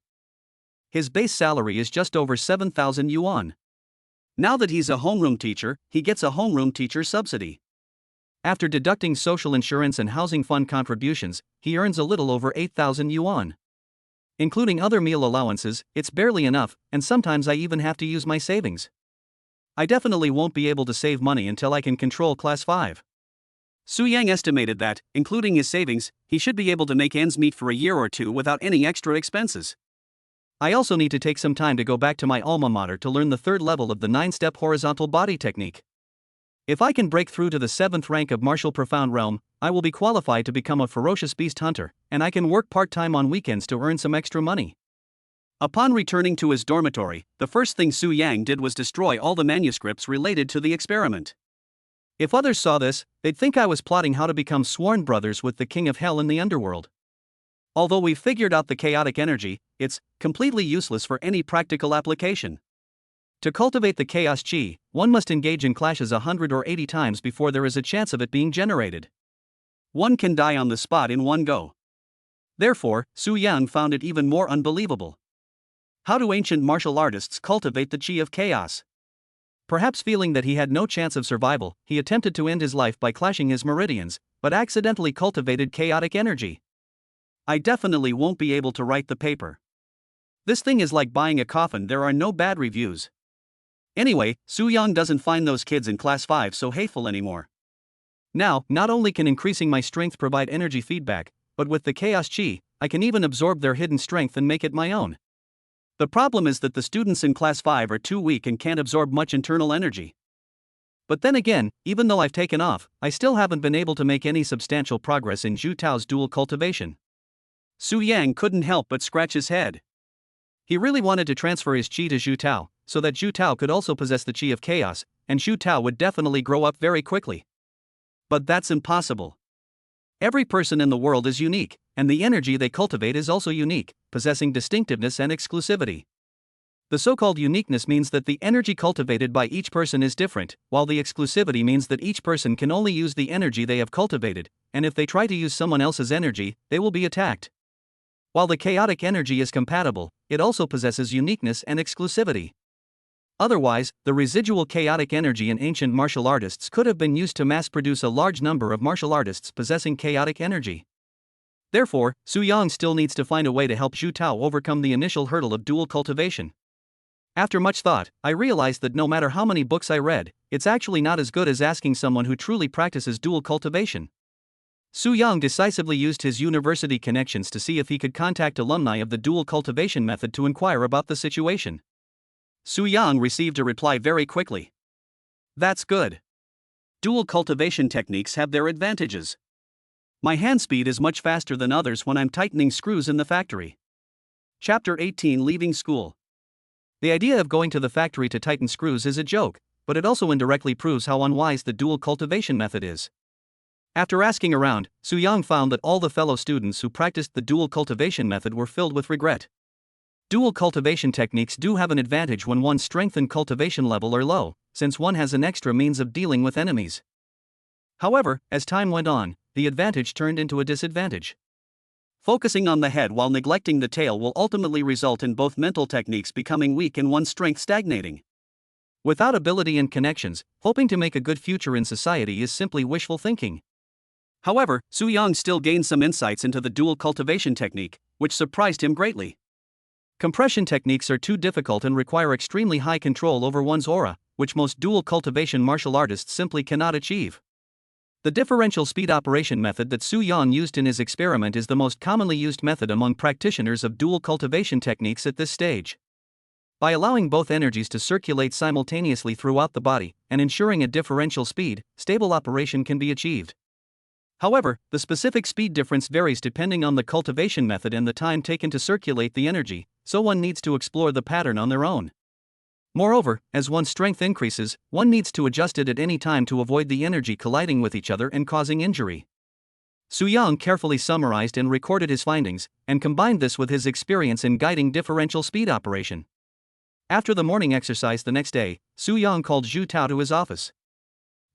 His base salary is just over 7,000 yuan. Now that he's a homeroom teacher, he gets a homeroom teacher subsidy. After deducting social insurance and housing fund contributions, he earns a little over 8,000 yuan. Including other meal allowances, it's barely enough, and sometimes I even have to use my savings. I definitely won't be able to save money until I can control Class 5. Su Yang estimated that, including his savings, he should be able to make ends meet for a year or two without any extra expenses. I also need to take some time to go back to my alma mater to learn the third level of the 9-step horizontal body technique. If I can break through to the 7th rank of martial profound realm, I will be qualified to become a ferocious beast hunter, and I can work part-time on weekends to earn some extra money. Upon returning to his dormitory, the first thing Su Yang did was destroy all the manuscripts related to the experiment. If others saw this, they'd think I was plotting how to become sworn brothers with the king of hell in the underworld. Although we've figured out the chaotic energy, it's completely useless for any practical application. To cultivate the chaos chi, one must engage in clashes 100 or 80 times before there is a chance of it being generated. One can die on the spot in one go. Therefore, Su Yang found it even more unbelievable. How do ancient martial artists cultivate the chi of chaos? Perhaps feeling that he had no chance of survival, he attempted to end his life by clashing his meridians, but accidentally cultivated chaotic energy. I definitely won't be able to write the paper. This thing is like buying a coffin, there are no bad reviews. Anyway, Su Yang doesn't find those kids in Class 5 so hateful anymore. Now, not only can increasing my strength provide energy feedback, but with the chaos chi, I can even absorb their hidden strength and make it my own. The problem is that the students in Class 5 are too weak and can't absorb much internal energy. But then again, even though I've taken off, I still haven't been able to make any substantial progress in Zhu Tao's dual cultivation. Su Yang couldn't help but scratch his head. He really wanted to transfer his chi to Zhu Tao, so that Zhu Tao could also possess the chi of chaos, and Zhu Tao would definitely grow up very quickly. But that's impossible. Every person in the world is unique, and the energy they cultivate is also unique, possessing distinctiveness and exclusivity. The so-called uniqueness means that the energy cultivated by each person is different, while the exclusivity means that each person can only use the energy they have cultivated, and if they try to use someone else's energy, they will be attacked. While the chaotic energy is compatible, it also possesses uniqueness and exclusivity. Otherwise, the residual chaotic energy in ancient martial artists could have been used to mass-produce a large number of martial artists possessing chaotic energy. Therefore, Su Yang still needs to find a way to help Zhu Tao overcome the initial hurdle of dual cultivation. After much thought, I realized that no matter how many books I read, it's actually not as good as asking someone who truly practices dual cultivation. Su Yang decisively used his university connections to see if he could contact alumni of the dual cultivation method to inquire about the situation. Su Yang received a reply very quickly. That's good. Dual cultivation techniques have their advantages. My hand speed is much faster than others when I'm tightening screws in the factory. Chapter 18: Leaving School. The idea of going to the factory to tighten screws is a joke, but it also indirectly proves how unwise the dual cultivation method is. After asking around, Su Yang found that all the fellow students who practiced the dual cultivation method were filled with regret. Dual cultivation techniques do have an advantage when one's strength and cultivation level are low, since one has an extra means of dealing with enemies. However, as time went on, the advantage turned into a disadvantage. Focusing on the head while neglecting the tail will ultimately result in both mental techniques becoming weak and one's strength stagnating. Without ability and connections, hoping to make a good future in society is simply wishful thinking. However, Su Yang still gained some insights into the dual cultivation technique, which surprised him greatly. Compression techniques are too difficult and require extremely high control over one's aura, which most dual cultivation martial artists simply cannot achieve. The differential speed operation method that Su Yang used in his experiment is the most commonly used method among practitioners of dual cultivation techniques at this stage. By allowing both energies to circulate simultaneously throughout the body, and ensuring a differential speed, stable operation can be achieved. However, the specific speed difference varies depending on the cultivation method and the time taken to circulate the energy, so one needs to explore the pattern on their own. Moreover, as one's strength increases, one needs to adjust it at any time to avoid the energy colliding with each other and causing injury. Su Yang carefully summarized and recorded his findings, and combined this with his experience in guiding differential speed operation. After the morning exercise the next day, Su Yang called Zhu Tao to his office.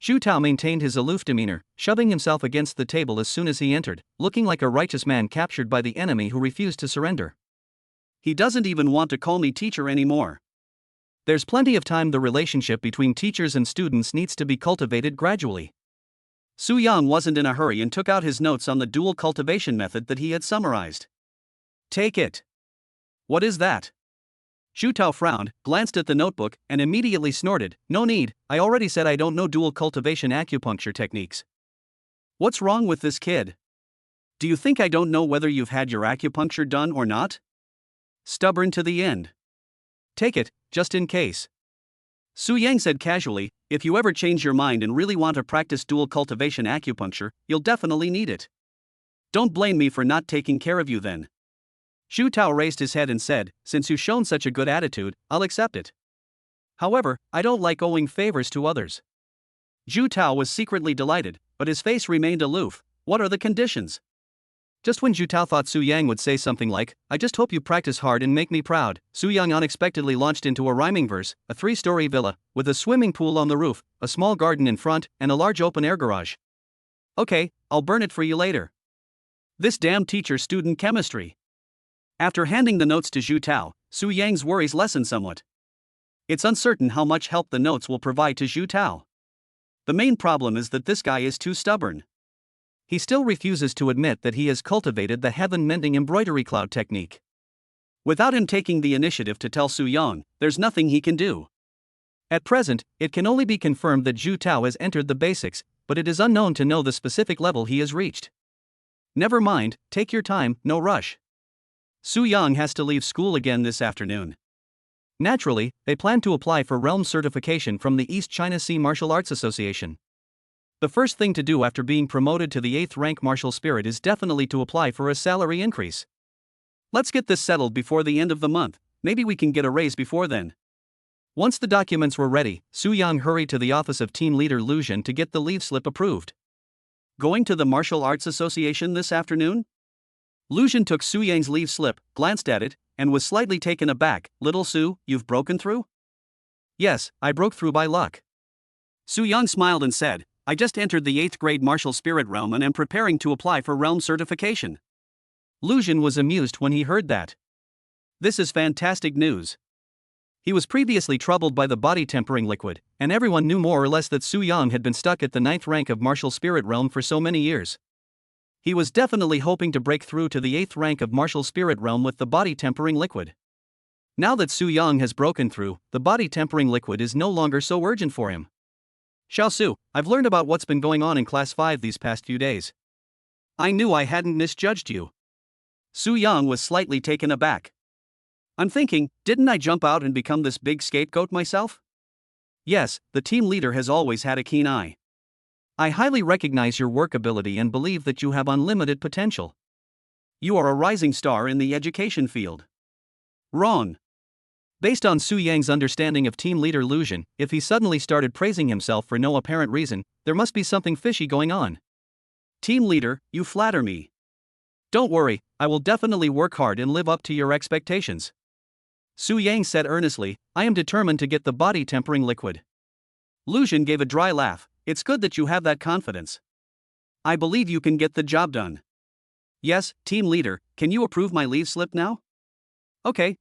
Zhu Tao maintained his aloof demeanor, shoving himself against the table as soon as he entered, looking like a righteous man captured by the enemy who refused to surrender. He doesn't even want to call me teacher anymore. There's plenty of time. The relationship between teachers and students needs to be cultivated gradually. Su Yang wasn't in a hurry and took out his notes on the dual cultivation method that he had summarized. Take it. What is that? Zhu Tao frowned, glanced at the notebook, and immediately snorted, no need, I already said I don't know dual cultivation acupuncture techniques. What's wrong with this kid? Do you think I don't know whether you've had your acupuncture done or not? Stubborn to the end. Take it, just in case. Su Yang said casually, if you ever change your mind and really want to practice dual cultivation acupuncture, you'll definitely need it. Don't blame me for not taking care of you then. Zhu Tao raised his head and said, since you've shown such a good attitude, I'll accept it. However, I don't like owing favors to others. Zhu Tao was secretly delighted, but his face remained aloof. What are the conditions? Just when Zhu Tao thought Su Yang would say something like, I just hope you practice hard and make me proud, Su Yang unexpectedly launched into a rhyming verse, a 3-story villa, with a swimming pool on the roof, a small garden in front, and a large open-air garage. Okay, I'll burn it for you later. This damn teacher-student chemistry. After handing the notes to Zhu Tao, Su Yang's worries lessened somewhat. It's uncertain how much help the notes will provide to Zhu Tao. The main problem is that this guy is too stubborn. He still refuses to admit that he has cultivated the heaven-mending embroidery cloud technique. Without him taking the initiative to tell Su Yang, there's nothing he can do. At present, it can only be confirmed that Zhu Tao has entered the basics, but it is unknown to know the specific level he has reached. Never mind, take your time, no rush. Su Yang has to leave school again this afternoon. Naturally, they plan to apply for realm certification from the East China Sea Martial Arts Association. The first thing to do after being promoted to the 8th rank martial spirit is definitely to apply for a salary increase. Let's get this settled before the end of the month, maybe we can get a raise before then. Once the documents were ready, Su Yang hurried to the office of team leader Lu Zhen to get the leave slip approved. Going to the Martial Arts Association this afternoon? Lu Zhen took Su Yang's leave slip, glanced at it, and was slightly taken aback. Little Su, you've broken through? Yes, I broke through by luck. Su Yang smiled and said, I just entered the 8th grade martial spirit realm and am preparing to apply for realm certification. Lu Zhen was amused when he heard that. This is fantastic news. He was previously troubled by the body tempering liquid, and everyone knew more or less that Su Yang had been stuck at the 9th rank of martial spirit realm for so many years. He was definitely hoping to break through to the 8th rank of martial spirit realm with the body tempering liquid. Now that Su Yang has broken through, the body tempering liquid is no longer so urgent for him. Xiao Su, I've learned about what's been going on in Class 5 these past few days. I knew I hadn't misjudged you. Su Yang was slightly taken aback. I'm thinking, didn't I jump out and become this big scapegoat myself? Yes, the team leader has always had a keen eye. I highly recognize your work ability and believe that you have unlimited potential. You are a rising star in the education field. Wrong. Based on Su Yang's understanding of team leader Lu Zhen, if he suddenly started praising himself for no apparent reason, there must be something fishy going on. Team leader, you flatter me. Don't worry, I will definitely work hard and live up to your expectations. Su Yang said earnestly, I am determined to get the body tempering liquid. Lu Zhen gave a dry laugh. It's good that you have that confidence. I believe you can get the job done. Yes, team leader, can you approve my leave slip now? Okay,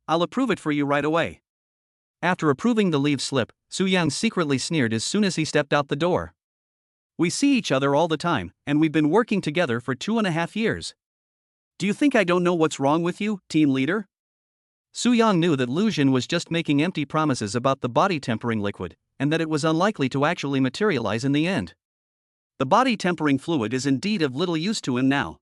I'll approve it for you right away. After approving the leave slip, Su Yang secretly sneered as soon as he stepped out the door. We see each other all the time, and we've been working together for 2.5 years. Do you think I don't know what's wrong with you, team leader? Su Yang knew that Lu Zhen was just making empty promises about the body tempering liquid, and that it was unlikely to actually materialize in the end. The body tempering fluid is indeed of little use to him now.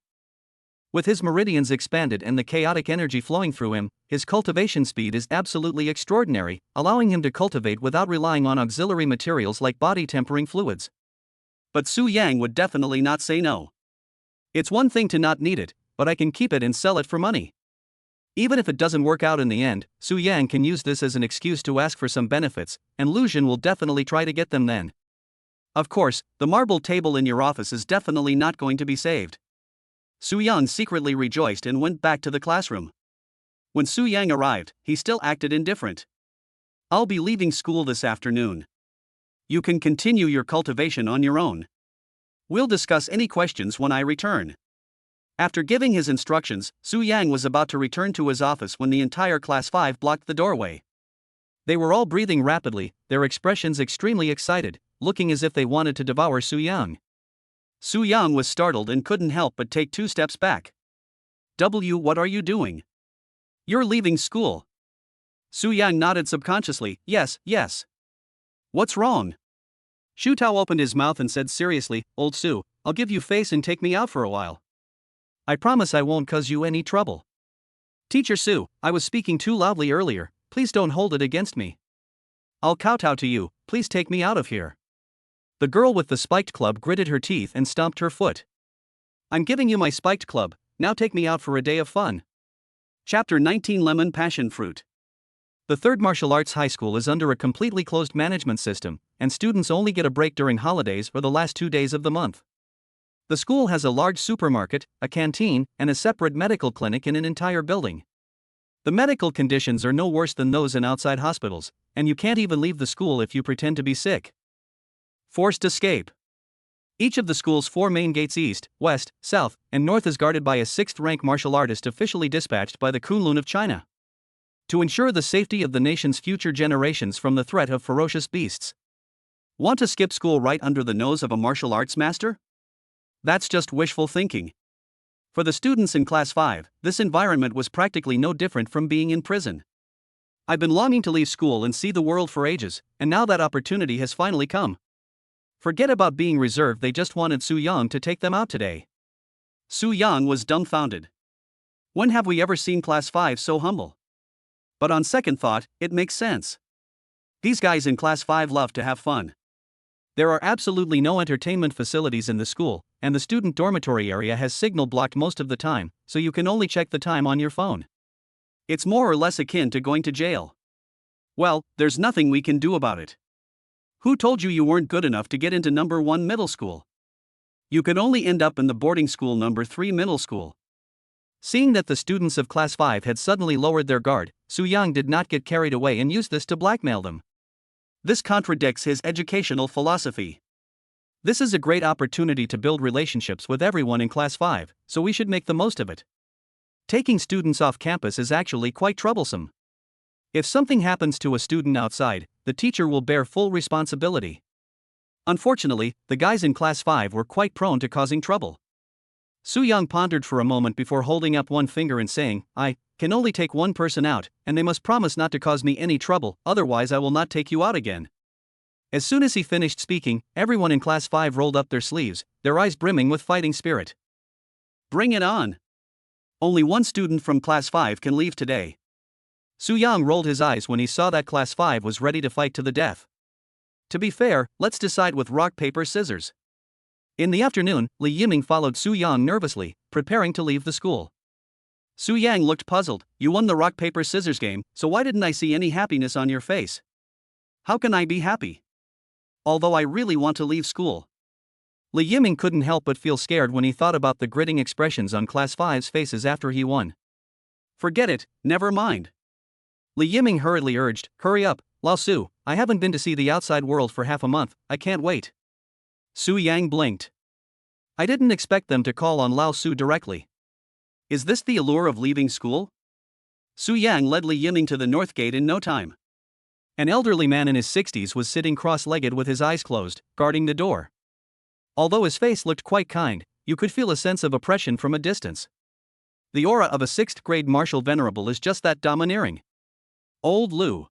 With his meridians expanded and the chaotic energy flowing through him, his cultivation speed is absolutely extraordinary, allowing him to cultivate without relying on auxiliary materials like body tempering fluids. But Su Yang would definitely not say no. It's one thing to not need it, but I can keep it and sell it for money. Even if it doesn't work out in the end, Su Yang can use this as an excuse to ask for some benefits, and Lu Zhen will definitely try to get them then. Of course, the marble table in your office is definitely not going to be saved. Su Yang secretly rejoiced and went back to the classroom. When Su Yang arrived, he still acted indifferent. "I'll be leaving school this afternoon. You can continue your cultivation on your own. We'll discuss any questions when I return." After giving his instructions, Su Yang was about to return to his office when the entire Class 5 blocked the doorway. They were all breathing rapidly, their expressions extremely excited, looking as if they wanted to devour Su Yang. Su Yang was startled and couldn't help but take 2 steps back. What are you doing? You're leaving school." Su Yang nodded subconsciously, yes. "What's wrong?" Shu Tao opened his mouth and said seriously, "Old Su, I'll give you face and take me out for a while. I promise I won't cause you any trouble." "Teacher Su, I was speaking too loudly earlier, please don't hold it against me. I'll kowtow to you, please take me out of here." The girl with the spiked club gritted her teeth and stomped her foot. "I'm giving you my spiked club, now take me out for a day of fun." Chapter 19 Lemon Passion Fruit. The 3rd Martial Arts High School is under a completely closed management system, and students only get a break during holidays or the last 2 days of the month. The school has a large supermarket, a canteen, and a separate medical clinic in an entire building. The medical conditions are no worse than those in outside hospitals, and you can't even leave the school if you pretend to be sick. Forced escape. Each of the school's 4 main gates east, west, south, and north is guarded by a 6th-rank martial artist officially dispatched by the Kunlun of China to ensure the safety of the nation's future generations from the threat of ferocious beasts. Want to skip school right under the nose of a martial arts master? That's just wishful thinking. For the students in Class 5, this environment was practically no different from being in prison. "I've been longing to leave school and see the world for ages, and now that opportunity has finally come." Forget about being reserved, they just wanted Su Yang to take them out today. Su Yang was dumbfounded. When have we ever seen Class 5 so humble? But on second thought, it makes sense. These guys in Class 5 love to have fun. There are absolutely no entertainment facilities in the school, and the student dormitory area has signal blocked most of the time, so you can only check the time on your phone. It's more or less akin to going to jail. Well, there's nothing we can do about it. Who told you weren't good enough to get into number 1 middle school? You could only end up in the boarding school number 3 middle school. Seeing that the students of Class 5 had suddenly lowered their guard, Su Yang did not get carried away and used this to blackmail them. This contradicts his educational philosophy. This is a great opportunity to build relationships with everyone in Class 5, so we should make the most of it. Taking students off campus is actually quite troublesome. If something happens to a student outside, the teacher will bear full responsibility. Unfortunately, the guys in Class 5 were quite prone to causing trouble. Su Yang pondered for a moment before holding up one finger and saying, "I can only take one person out, and they must promise not to cause me any trouble, otherwise I will not take you out again." As soon as he finished speaking, everyone in Class 5 rolled up their sleeves, their eyes brimming with fighting spirit. "Bring it on! Only one student from Class 5 can leave today." Su Yang rolled his eyes when he saw that Class 5 was ready to fight to the death. "To be fair, let's decide with rock, paper, scissors." In the afternoon, Li Yiming followed Su Yang nervously, preparing to leave the school. Su Yang looked puzzled. "You won the rock, paper, scissors game, so why didn't I see any happiness on your face? How can I be happy? Although I really want to leave school." Li Yiming couldn't help but feel scared when he thought about the gritting expressions on Class 5's faces after he won. "Forget it, never mind." Li Yiming hurriedly urged, "Hurry up, Lao Su, I haven't been to see the outside world for half a month, I can't wait." Su Yang blinked. I didn't expect them to call on Lao Su directly. Is this the allure of leaving school? Su Yang led Li Yiming to the north gate in no time. An elderly man in his 60s was sitting cross-legged with his eyes closed, guarding the door. Although his face looked quite kind, you could feel a sense of oppression from a distance. The aura of a 6th-grade martial venerable is just that domineering. Old Lu.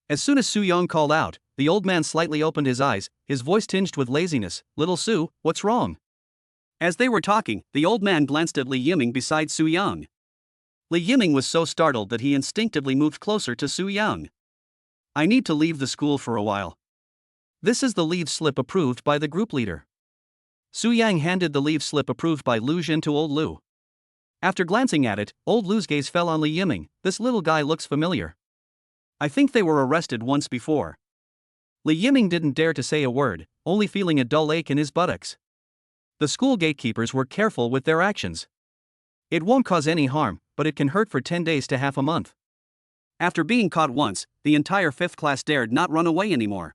As soon as Su Yang called out, the old man slightly opened his eyes, his voice tinged with laziness. "Little Su, what's wrong?" As they were talking, the old man glanced at Li Yiming beside Su Yang. Li Yiming was so startled that he instinctively moved closer to Su Yang. "I need to leave the school for a while. This is the leave slip approved by the group leader." Su Yang handed the leave slip approved by Lu Jin to old Lu. After glancing at it, old Lu's gaze fell on Li Yiming. "This little guy looks familiar. I think they were arrested once before." Li Yiming didn't dare to say a word, only feeling a dull ache in his buttocks. The school gatekeepers were careful with their actions. "It won't cause any harm, but it can hurt for 10 days to half a month. After being caught once, the entire 5th class dared not run away anymore.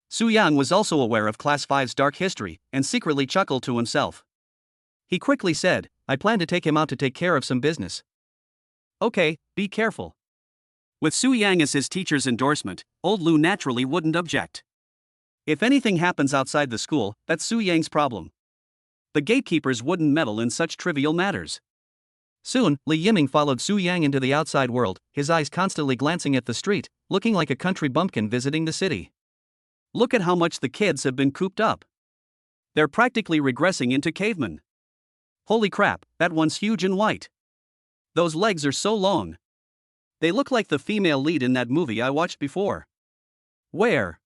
Su Yang was also aware of Class 5's dark history, and secretly chuckled to himself. He quickly said, I plan to take him out to take care of some business. Okay, be careful. With Su Yang as his teacher's endorsement, old Lu naturally wouldn't object. If anything happens outside the school, that's Su Yang's problem. The gatekeepers wouldn't meddle in such trivial matters. Soon, Li Yiming followed Su Yang into the outside world, his eyes constantly glancing at the street, looking like a country bumpkin visiting the city. Look at how much the kids have been cooped up. They're practically regressing into cavemen. Holy crap, that one's huge and white. Those legs are so long. They look like the female lead in that movie I watched before. Where?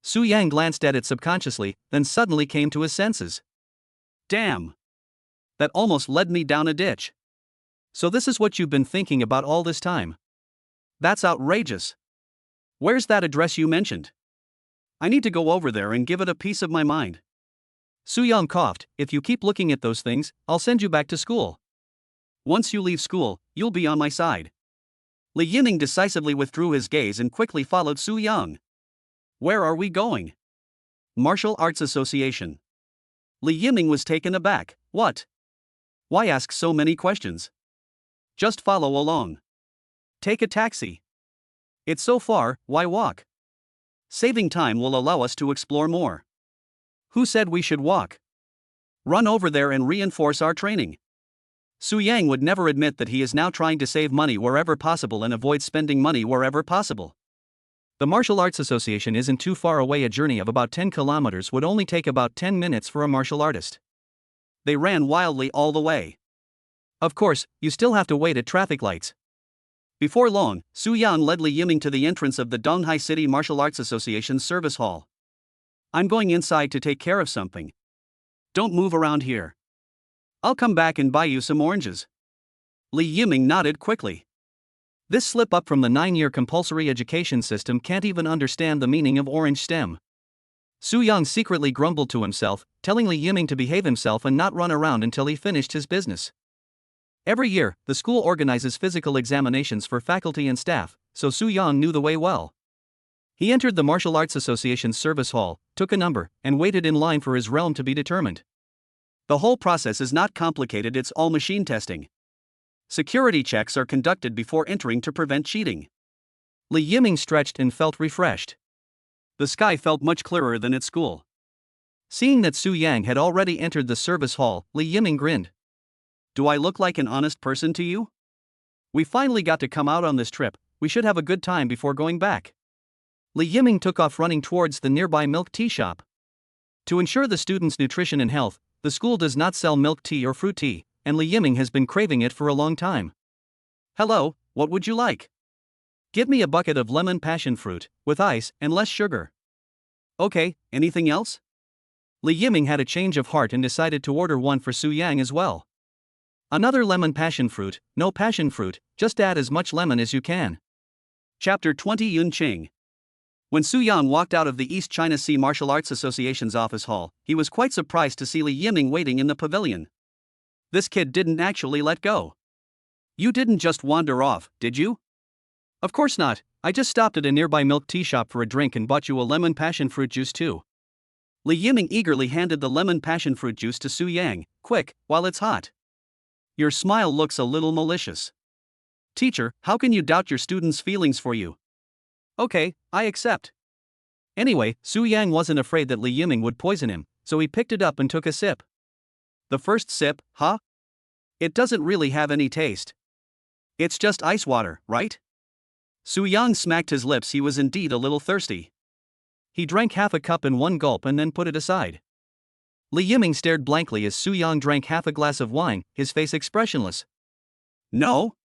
Su Yang glanced at it subconsciously, then suddenly came to his senses. Damn. That almost led me down a ditch. So this is what you've been thinking about all this time. That's outrageous. Where's that address you mentioned? I need to go over there and give it a piece of my mind. Su Yang coughed, if you keep looking at those things, I'll send you back to school. Once you leave school, you'll be on my side. Li Yiming decisively withdrew his gaze and quickly followed Su Yang. Where are we going? Martial Arts Association. Li Yiming was taken aback. What? Why ask so many questions? Just follow along. Take a taxi. It's so far, why walk? Saving time will allow us to explore more. Who said we should walk? Run over there and reinforce our training. Su Yang would never admit that he is now trying to save money wherever possible and avoid spending money wherever possible. The Martial Arts Association isn't too far away. A journey of about 10 kilometers would only take about 10 minutes for a martial artist. They ran wildly all the way. Of course, you still have to wait at traffic lights. Before long, Su Yang led Li Yiming to the entrance of the Donghai City Martial Arts Association Service Hall. I'm going inside to take care of something. Don't move around here. I'll come back and buy you some oranges. Li Yiming nodded quickly. This slip-up from the 9-year compulsory education system can't even understand the meaning of orange stem. Su Yang secretly grumbled to himself, telling Li Yiming to behave himself and not run around until he finished his business. Every year, the school organizes physical examinations for faculty and staff, so Su Yang knew the way well. He entered the Martial Arts Association's service hall, took a number, and waited in line for his realm to be determined. The whole process is not complicated, it's all machine testing. Security checks are conducted before entering to prevent cheating. Li Yiming stretched and felt refreshed. The sky felt much clearer than at school. Seeing that Su Yang had already entered the service hall, Li Yiming grinned. Do I look like an honest person to you? We finally got to come out on this trip, we should have a good time before going back. Li Yiming took off running towards the nearby milk tea shop. To ensure the students' nutrition and health, the school does not sell milk tea or fruit tea, and Li Yiming has been craving it for a long time. Hello, what would you like? Give me a bucket of lemon passion fruit, with ice and less sugar. Okay, anything else? Li Yiming had a change of heart and decided to order one for Su Yang as well. Another lemon passion fruit, no passion fruit, just add as much lemon as you can. Chapter 20 Yun Qing. When Su Yang walked out of the East China Sea Martial Arts Association's office hall, he was quite surprised to see Li Yiming waiting in the pavilion. This kid didn't actually let go. You didn't just wander off, did you? Of course not, I just stopped at a nearby milk tea shop for a drink and bought you a lemon passion fruit juice too. Li Yiming eagerly handed the lemon passion fruit juice to Su Yang. Quick, while it's hot. Your smile looks a little malicious. Teacher, how can you doubt your students' feelings for you? Okay, I accept. Anyway, Su Yang wasn't afraid that Li Yiming would poison him, so he picked it up and took a sip. The first sip, huh? It doesn't really have any taste. It's just ice water, right? Su Yang smacked his lips. He was indeed a little thirsty. He drank half a cup in one gulp and then put it aside. Li Yiming stared blankly as Su Yang drank half a glass of wine, his face expressionless. No?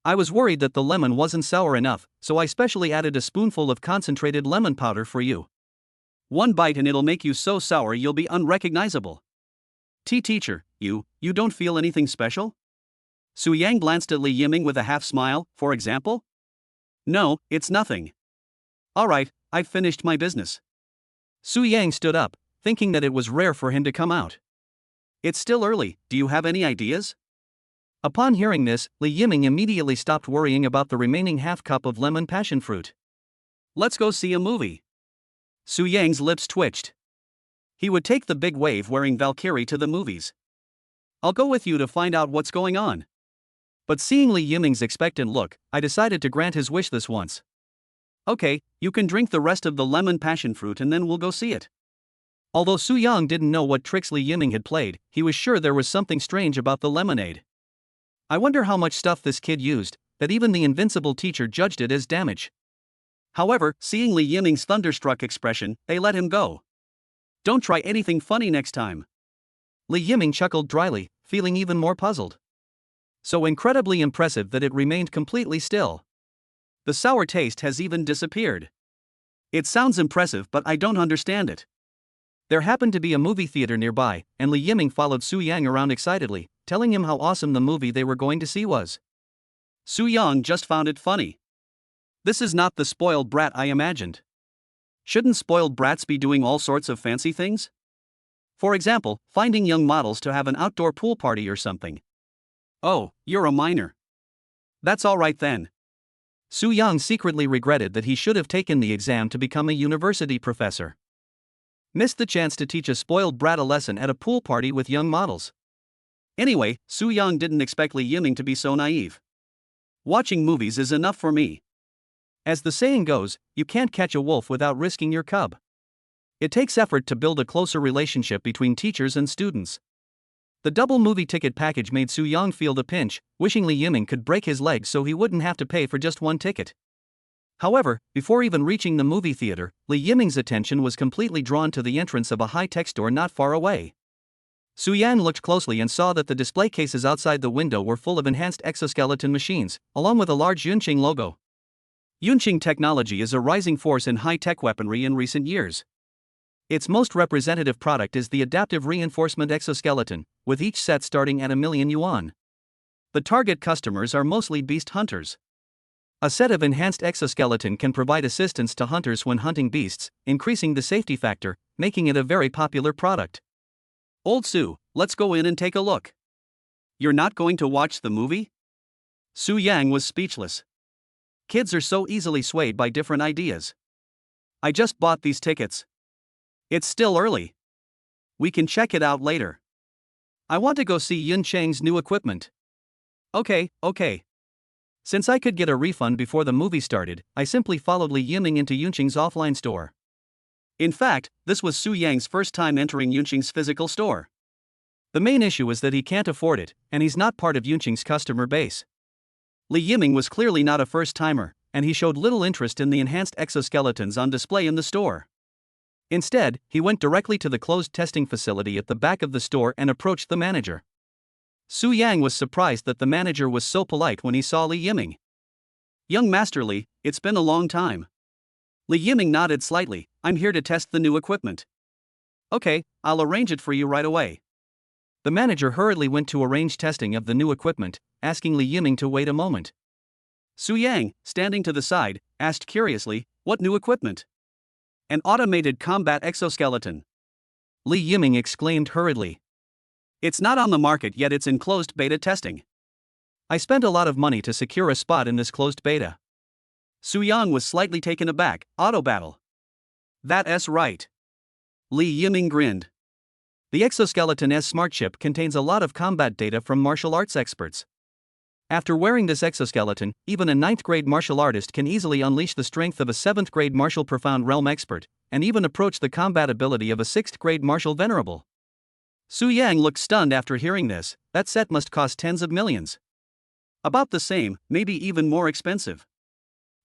I was worried that the lemon wasn't sour enough, so I specially added a spoonful of concentrated lemon powder for you. One bite and it'll make you so sour you'll be unrecognizable. Teacher, you don't feel anything special? Su Yang glanced at Li Yiming with a half smile, for example? No, it's nothing. Alright, I've finished my business. Su Yang stood up, thinking that it was rare for him to come out. It's still early, do you have any ideas? Upon hearing this, Li Yiming immediately stopped worrying about the remaining half cup of lemon passion fruit. Let's go see a movie. Su Yang's lips twitched. He would take the big wave wearing Valkyrie to the movies. I'll go with you to find out what's going on. But seeing Li Yiming's expectant look, I decided to grant his wish this once. Okay, you can drink the rest of the lemon passion fruit and then we'll go see it. Although Su Yang didn't know what tricks Li Yiming had played, he was sure there was something strange about the lemonade. I wonder how much stuff this kid used, that even the invincible teacher judged it as damage. However, seeing Li Yiming's thunderstruck expression, they let him go. Don't try anything funny next time. Li Yiming chuckled dryly, feeling even more puzzled. So incredibly impressive that it remained completely still. The sour taste has even disappeared. It sounds impressive, but I don't understand it. There happened to be a movie theater nearby, and Li Yiming followed Su Yang around excitedly, telling him how awesome the movie they were going to see was. Su Yang just found it funny. This is not the spoiled brat I imagined. Shouldn't spoiled brats be doing all sorts of fancy things? For example, finding young models to have an outdoor pool party or something. Oh, you're a minor. That's all right then. Su Yang secretly regretted that he should have taken the exam to become a university professor. Missed the chance to teach a spoiled brat a lesson at a pool party with young models. Anyway, Su Yang didn't expect Li Yiming to be so naive. Watching movies is enough for me. As the saying goes, you can't catch a wolf without risking your cub. It takes effort to build a closer relationship between teachers and students. The double movie ticket package made Su Yang feel the pinch, wishing Li Yiming could break his leg so he wouldn't have to pay for just one ticket. However, before even reaching the movie theater, Li Yiming's attention was completely drawn to the entrance of a high-tech store not far away. Su Yang looked closely and saw that the display cases outside the window were full of enhanced exoskeleton machines, along with a large Yunqing logo. Yunqing technology is a rising force in high-tech weaponry in recent years. Its most representative product is the adaptive reinforcement exoskeleton, with each set starting at 1,000,000 yuan. The target customers are mostly beast hunters. A set of enhanced exoskeleton can provide assistance to hunters when hunting beasts, increasing the safety factor, making it a very popular product. Old Su, let's go in and take a look. You're not going to watch the movie? Su Yang was speechless. Kids are so easily swayed by different ideas. I just bought these tickets. It's still early. We can check it out later. I want to go see Yun Cheng's new equipment. Okay. Since I could get a refund before the movie started, I simply followed Li Yiming into Yunqing's offline store. In fact, this was Su Yang's first time entering Yunqing's physical store. The main issue is that he can't afford it, and he's not part of Yunqing's customer base. Li Yiming was clearly not a first-timer, and he showed little interest in the enhanced exoskeletons on display in the store. Instead, he went directly to the closed testing facility at the back of the store and approached the manager. Su Yang was surprised that the manager was so polite when he saw Li Yiming. Young Master Li, it's been a long time. Li Yiming nodded slightly. I'm here to test the new equipment. Okay, I'll arrange it for you right away. The manager hurriedly went to arrange testing of the new equipment, asking Li Yiming to wait a moment. Su Yang, standing to the side, asked curiously, what new equipment? An automated combat exoskeleton. Li Yiming exclaimed hurriedly. It's not on the market yet, it's in closed beta testing. I spent a lot of money to secure a spot in this closed beta. Su Yang was slightly taken aback. Auto battle. That's right. Li Yiming grinned. The exoskeleton S smart chip contains a lot of combat data from martial arts experts. After wearing this exoskeleton, even a 9th grade martial artist can easily unleash the strength of a 7th grade martial profound realm expert, and even approach the combat ability of a 6th grade martial venerable. Su Yang looked stunned after hearing this. That set must cost tens of millions. About the same, maybe even more expensive.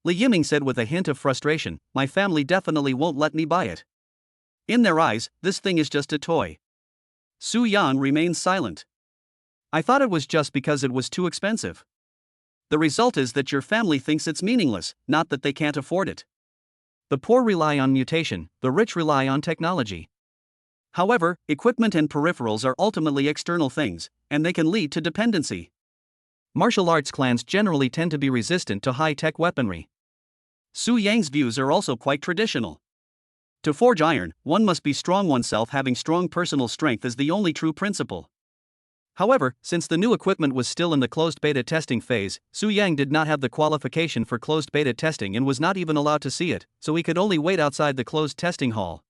Li Yiming said with a hint of frustration, my family definitely won't let me buy it. In their eyes, this thing is just a toy. Su Yang remained silent. I thought it was just because it was too expensive. The result is that your family thinks it's meaningless, not that they can't afford it. The poor rely on mutation, the rich rely on technology. However, equipment and peripherals are ultimately external things, and they can lead to dependency. Martial arts clans generally tend to be resistant to high-tech weaponry. Su Yang's views are also quite traditional. To forge iron, one must be strong oneself, having strong personal strength is the only true principle. However, since the new equipment was still in the closed beta testing phase, Su Yang did not have the qualification for closed beta testing and was not even allowed to see it, so he could only wait outside the closed testing hall.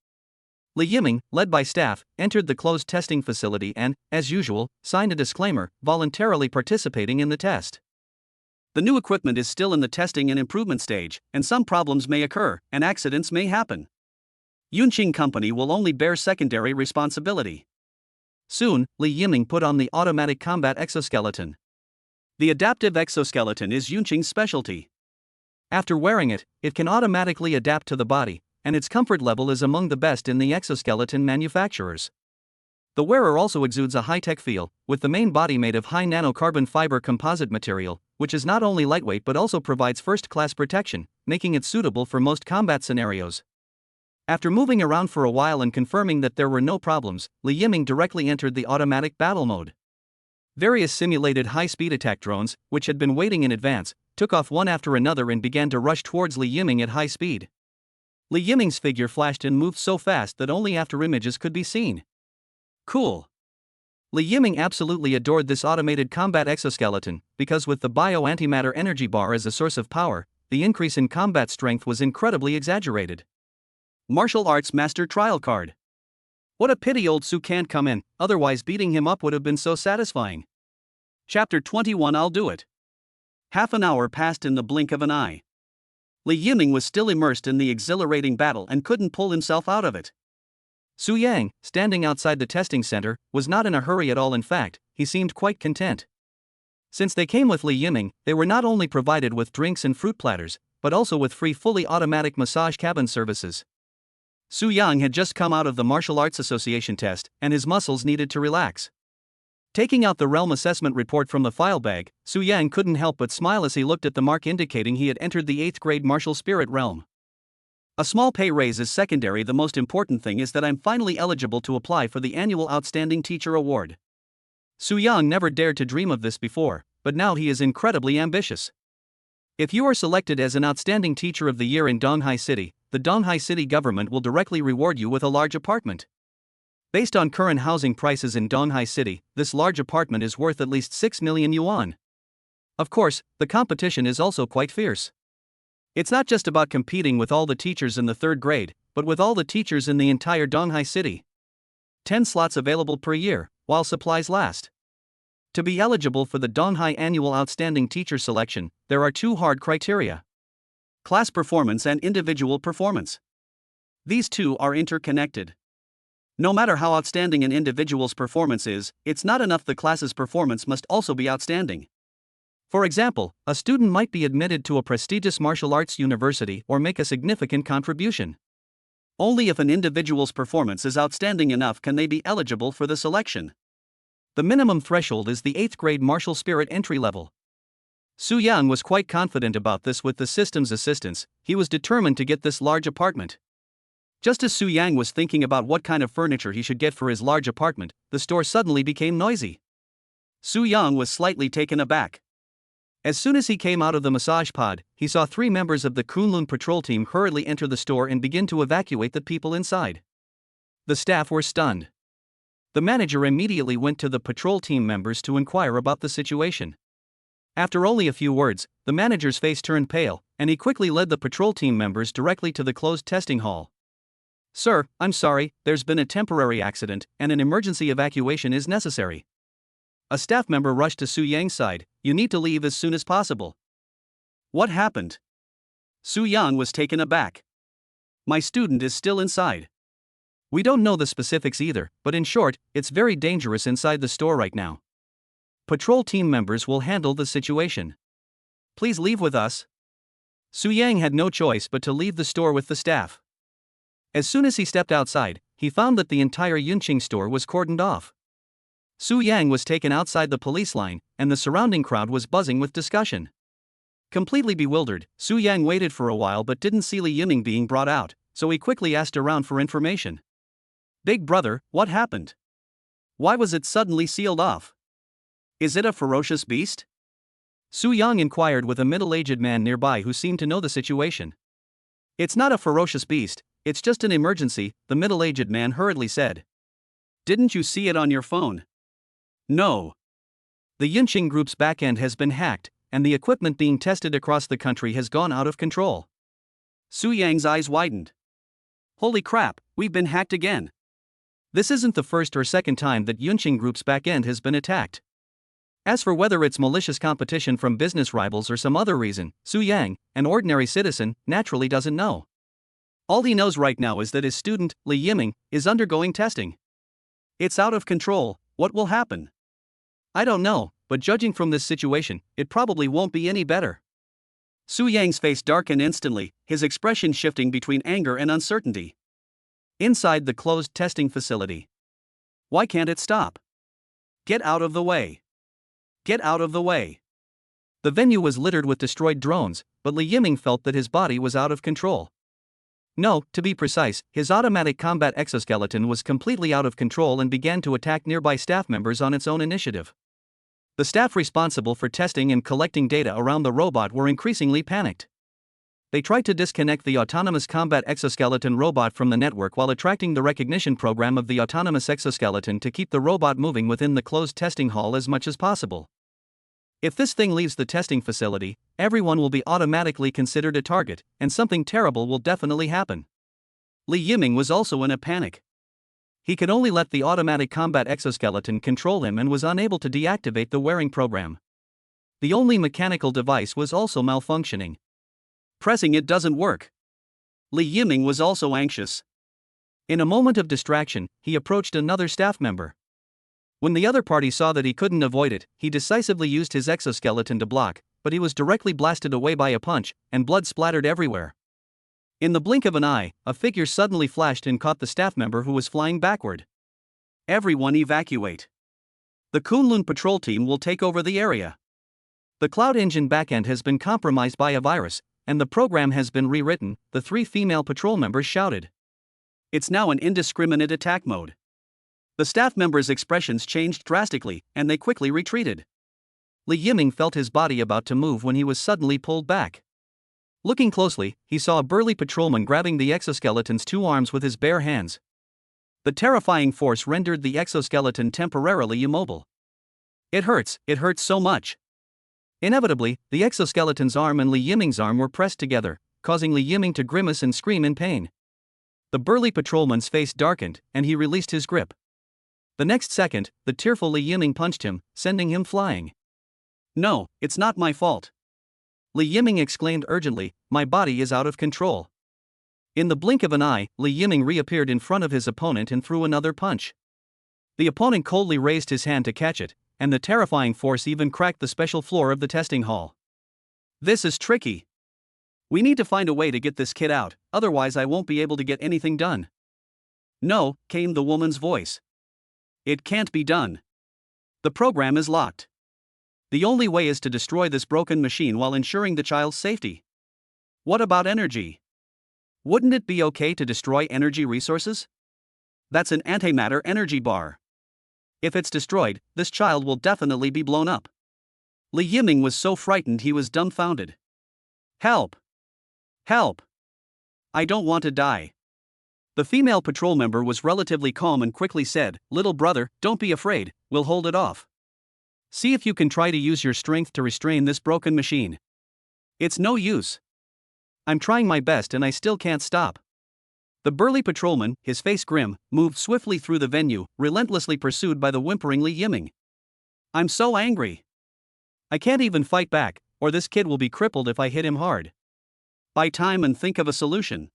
Li Yiming, led by staff, entered the closed testing facility and, as usual, signed a disclaimer, voluntarily participating in the test. The new equipment is still in the testing and improvement stage, and some problems may occur, and accidents may happen. Yunqing Company will only bear secondary responsibility. Soon, Li Yiming put on the automatic combat exoskeleton. The adaptive exoskeleton is Yunqing's specialty. After wearing it, it can automatically adapt to the body, and its comfort level is among the best in the exoskeleton manufacturers. The wearer also exudes a high-tech feel, with the main body made of high nanocarbon fiber composite material, which is not only lightweight but also provides first-class protection, making it suitable for most combat scenarios. After moving around for a while and confirming that there were no problems, Li Yiming directly entered the automatic battle mode. Various simulated high-speed attack drones, which had been waiting in advance, took off one after another and began to rush towards Li Yiming at high speed. Li Yiming's figure flashed and moved so fast that only after images could be seen. Cool. Li Yiming absolutely adored this automated combat exoskeleton, because with the bio-antimatter energy bar as a source of power, the increase in combat strength was incredibly exaggerated. Martial Arts Master Trial Card. What a pity old Su can't come in, otherwise beating him up would have been so satisfying. Chapter 21 I'll do it. Half an hour passed in the blink of an eye. Li Yiming was still immersed in the exhilarating battle and couldn't pull himself out of it. Su Yang, standing outside the testing center, was not in a hurry at all. In fact, he seemed quite content. Since they came with Li Yiming, they were not only provided with drinks and fruit platters, but also with free fully automatic massage cabin services. Su Yang had just come out of the Martial Arts Association test, and his muscles needed to relax. Taking out the realm assessment report from the file bag, Su Yang couldn't help but smile as he looked at the mark indicating he had entered the 8th grade martial spirit realm. A small pay raise is secondary. The most important thing is that I'm finally eligible to apply for the annual Outstanding Teacher Award. Su Yang never dared to dream of this before, but now he is incredibly ambitious. If you are selected as an Outstanding Teacher of the Year in Donghai City, the Donghai City government will directly reward you with a large apartment. Based on current housing prices in Donghai City, this large apartment is worth at least 6 million yuan. Of course, the competition is also quite fierce. It's not just about competing with all the teachers in the 3rd grade, but with all the teachers in the entire Donghai City. 10 slots available per year, while supplies last. To be eligible for the Donghai Annual Outstanding Teacher Selection, there are 2 hard criteria: class performance and individual performance. These two are interconnected. No matter how outstanding an individual's performance is, it's not enough. The class's performance must also be outstanding. For example, a student might be admitted to a prestigious martial arts university or make a significant contribution. Only if an individual's performance is outstanding enough can they be eligible for the selection. The minimum threshold is the 8th grade martial spirit entry level. Su Yang was quite confident about this. With the system's assistance, he was determined to get this large apartment. Just as Su Yang was thinking about what kind of furniture he should get for his large apartment, the store suddenly became noisy. Su Yang was slightly taken aback. As soon as he came out of the massage pod, he saw 3 members of the Kunlun patrol team hurriedly enter the store and begin to evacuate the people inside. The staff were stunned. The manager immediately went to the patrol team members to inquire about the situation. After only a few words, the manager's face turned pale, and he quickly led the patrol team members directly to the closed testing hall. "Sir, I'm sorry, there's been a temporary accident, and an emergency evacuation is necessary." A staff member rushed to Su Yang's side. "You need to leave as soon as possible." "What happened?" Su Yang was taken aback. "My student is still inside." "We don't know the specifics either, but in short, it's very dangerous inside the store right now. Patrol team members will handle the situation. Please leave with us." Su Yang had no choice but to leave the store with the staff. As soon as he stepped outside, he found that the entire Yunqing store was cordoned off. Su Yang was taken outside the police line, and the surrounding crowd was buzzing with discussion. Completely bewildered, Su Yang waited for a while but didn't see Li Yiming being brought out, so he quickly asked around for information. "Big brother, what happened? Why was it suddenly sealed off? Is it a ferocious beast?" Su Yang inquired with a middle-aged man nearby who seemed to know the situation. "It's not a ferocious beast, it's just an emergency," the middle-aged man hurriedly said. "Didn't you see it on your phone?" "No. The Yunqing Group's backend has been hacked, and the equipment being tested across the country has gone out of control. Su Yang's eyes widened. Holy crap, we've been hacked again. This isn't the first or second time that Yunqing Group's backend has been attacked. As for whether it's malicious competition from business rivals or some other reason, Su Yang, an ordinary citizen, naturally doesn't know. All he knows right now is that his student, Li Yiming, is undergoing testing. It's out of control. What will happen? I don't know, but judging from this situation, it probably won't be any better. Su Yang's face darkened instantly, his expression shifting between anger and uncertainty. Inside the closed testing facility. Why can't it stop? Get out of the way. Get out of the way. The venue was littered with destroyed drones, but Li Yiming felt that his body was out of control. No, to be precise, his automatic combat exoskeleton was completely out of control and began to attack nearby staff members on its own initiative. The staff responsible for testing and collecting data around the robot were increasingly panicked. They tried to disconnect the autonomous combat exoskeleton robot from the network while attracting the recognition program of the autonomous exoskeleton to keep the robot moving within the closed testing hall as much as possible. If this thing leaves the testing facility, everyone will be automatically considered a target, and something terrible will definitely happen. Li Yiming was also in a panic. He could only let the automatic combat exoskeleton control him and was unable to deactivate the wearing program. The only mechanical device was also malfunctioning. Pressing it doesn't work. Li Yiming was also anxious. In a moment of distraction, he approached another staff member. When the other party saw that he couldn't avoid it, he decisively used his exoskeleton to block, but he was directly blasted away by a punch, and blood splattered everywhere. In the blink of an eye, a figure suddenly flashed and caught the staff member who was flying backward. Everyone evacuate. The Kunlun patrol team will take over the area. The Cloud Engine backend has been compromised by a virus, and the program has been rewritten, the 3 female patrol members shouted. It's now an indiscriminate attack mode. The staff members' expressions changed drastically, and they quickly retreated. Li Yiming felt his body about to move when he was suddenly pulled back. Looking closely, he saw a burly patrolman grabbing the exoskeleton's 2 arms with his bare hands. The terrifying force rendered the exoskeleton temporarily immobile. It hurts so much. Inevitably, the exoskeleton's arm and Li Yiming's arm were pressed together, causing Li Yiming to grimace and scream in pain. The burly patrolman's face darkened, and he released his grip. The next second, the tearful Li Yiming punched him, sending him flying. No, it's not my fault. Li Yiming exclaimed urgently, my body is out of control. In the blink of an eye, Li Yiming reappeared in front of his opponent and threw another punch. The opponent coldly raised his hand to catch it, and the terrifying force even cracked the special floor of the testing hall. This is tricky. We need to find a way to get this kid out, otherwise I won't be able to get anything done. No, came the woman's voice. It can't be done. The program is locked. The only way is to destroy this broken machine while ensuring the child's safety. What about energy? Wouldn't it be okay to destroy energy resources? That's an antimatter energy bar. If it's destroyed, this child will definitely be blown up. Li Yiming was so frightened he was dumbfounded. Help! Help! I don't want to die. The female patrol member was relatively calm and quickly said, little brother, don't be afraid, we'll hold it off. See if you can try to use your strength to restrain this broken machine. It's no use. I'm trying my best and I still can't stop. The burly patrolman, his face grim, moved swiftly through the venue, relentlessly pursued by the whimpering Li Yiming. I'm so angry. I can't even fight back, or this kid will be crippled if I hit him hard. Buy time and think of a solution.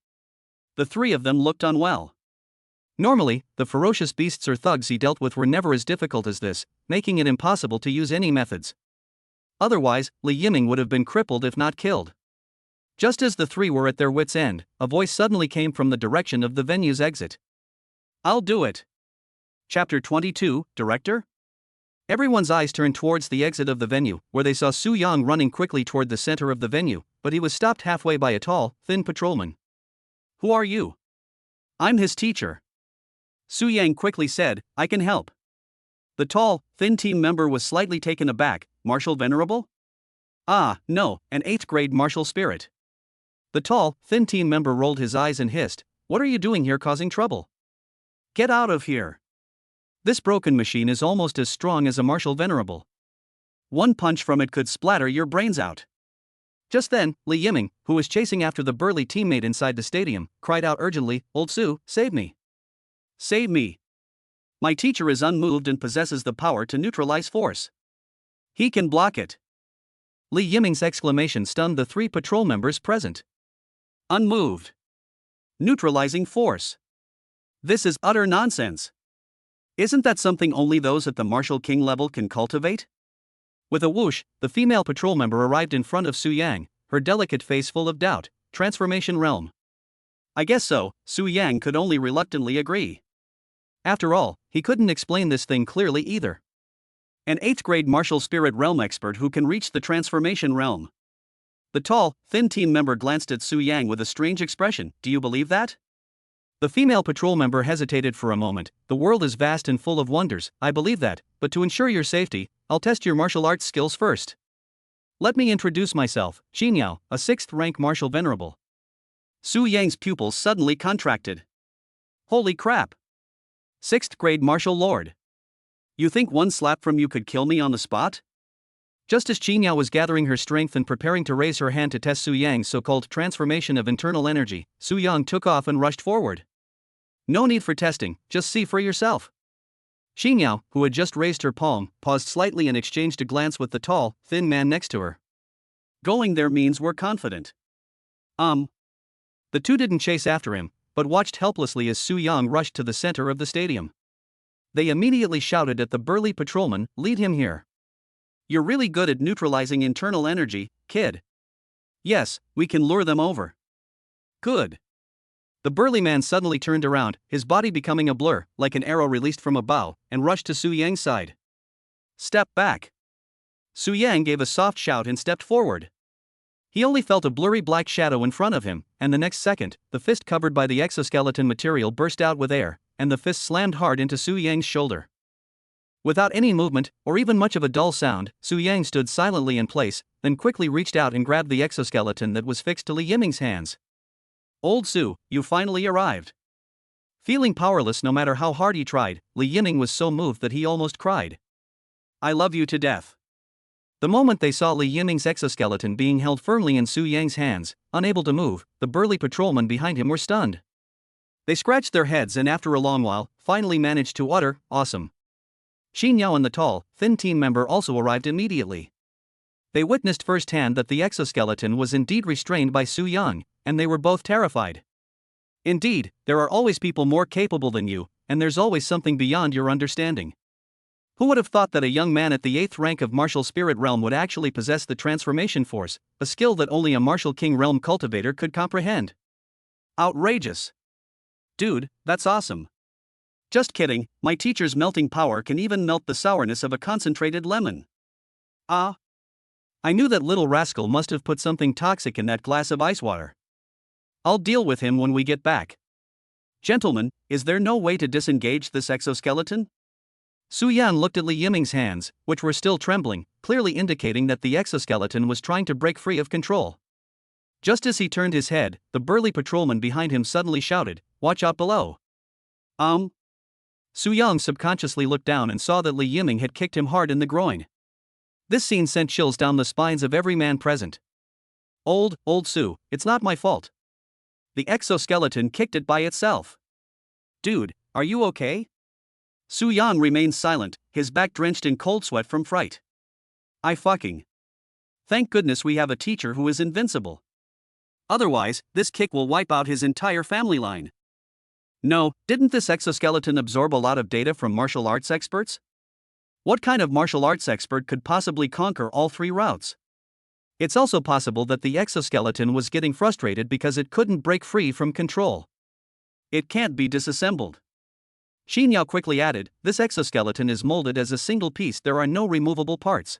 The 3 of them looked unwell. Normally, the ferocious beasts or thugs he dealt with were never as difficult as this, making it impossible to use any methods. Otherwise, Li Yiming would have been crippled if not killed. Just as the 3 were at their wits' end, a voice suddenly came from the direction of the venue's exit. I'll do it. Chapter 22, Director? Everyone's eyes turned towards the exit of the venue, where they saw Su Yang running quickly toward the center of the venue, but he was stopped halfway by a tall, thin patrolman. Who are you? I'm his teacher. Su Yang quickly said, I can help. The tall, thin team member was slightly taken aback. Martial Venerable? Ah, no, an 8th grade martial spirit. The tall, thin team member rolled his eyes and hissed, what are you doing here causing trouble? Get out of here. This broken machine is almost as strong as a martial venerable. One punch from it could splatter your brains out. Just then, Li Yiming, who was chasing after the burly teammate inside the stadium, cried out urgently, "Old Su, save me! Save me! My teacher is unmoved and possesses the power to neutralize force. He can block it." Li Yiming's exclamation stunned the 3 patrol members present. Unmoved. Neutralizing force. This is utter nonsense. Isn't that something only those at the Martial King level can cultivate? With a whoosh, the female patrol member arrived in front of Su Yang, her delicate face full of doubt. Transformation realm. I guess so, Su Yang could only reluctantly agree. After all, he couldn't explain this thing clearly either. An 8th grade martial spirit realm expert who can reach the transformation realm. The tall, thin team member glanced at Su Yang with a strange expression. Do you believe that? The female patrol member hesitated for a moment. The world is vast and full of wonders, I believe that, but to ensure your safety, I'll test your martial arts skills first. Let me introduce myself, Xinyao, a 6th rank martial venerable. Su Yang's pupils suddenly contracted. Holy crap! 6th grade martial lord. You think one slap from you could kill me on the spot? Just as Xinyao was gathering her strength and preparing to raise her hand to test Su Yang's so-called transformation of internal energy, Su Yang took off and rushed forward. No need for testing, just see for yourself. Xinyao, who had just raised her palm, paused slightly and exchanged a glance with the tall, thin man next to her. Going there means we're confident. The two didn't chase after him, but watched helplessly as Su Yang rushed to the center of the stadium. They immediately shouted at the burly patrolman, "Lead him here. You're really good at neutralizing internal energy, kid. Yes, we can lure them over." Good. The burly man suddenly turned around, his body becoming a blur, like an arrow released from a bow, and rushed to Su Yang's side. Step back. Su Yang gave a soft shout and stepped forward. He only felt a blurry black shadow in front of him, and the next second, the fist covered by the exoskeleton material burst out with air, and the fist slammed hard into Su Yang's shoulder. Without any movement, or even much of a dull sound, Su Yang stood silently in place, then quickly reached out and grabbed the exoskeleton that was fixed to Li Yiming's hands. Old Su, you finally arrived. Feeling powerless no matter how hard he tried, Li Yiming was so moved that he almost cried. I love you to death. The moment they saw Li Yiming's exoskeleton being held firmly in Su Yang's hands, unable to move, the burly patrolmen behind him were stunned. They scratched their heads and after a long while, finally managed to utter, awesome. Xinyao and the tall, thin team member also arrived immediately. They witnessed firsthand that the exoskeleton was indeed restrained by Su Yang, and they were both terrified. Indeed, there are always people more capable than you, and there's always something beyond your understanding. Who would have thought that a young man at the 8th rank of martial spirit realm would actually possess the transformation force, a skill that only a martial king realm cultivator could comprehend? Outrageous. Dude, that's awesome. Just kidding, my teacher's melting power can even melt the sourness of a concentrated lemon. I knew that little rascal must have put something toxic in that glass of ice water. I'll deal with him when we get back. Gentlemen, is there no way to disengage this exoskeleton? Su Yan looked at Li Yiming's hands, which were still trembling, clearly indicating that the exoskeleton was trying to break free of control. Just as he turned his head, the burly patrolman behind him suddenly shouted, "Watch out below." Su Yang subconsciously looked down and saw that Li Yiming had kicked him hard in the groin. This scene sent chills down the spines of every man present. Old Su, it's not my fault. The exoskeleton kicked it by itself. Dude, are you okay? Su Yan remained silent, his back drenched in cold sweat from fright. Thank goodness we have a teacher who is invincible. Otherwise, this kick will wipe out his entire family line. No, didn't this exoskeleton absorb a lot of data from martial arts experts? What kind of martial arts expert could possibly conquer all 3 routes? It's also possible that the exoskeleton was getting frustrated because it couldn't break free from control. It can't be disassembled. Xinyao quickly added, this exoskeleton is molded as a single piece, there are no removable parts.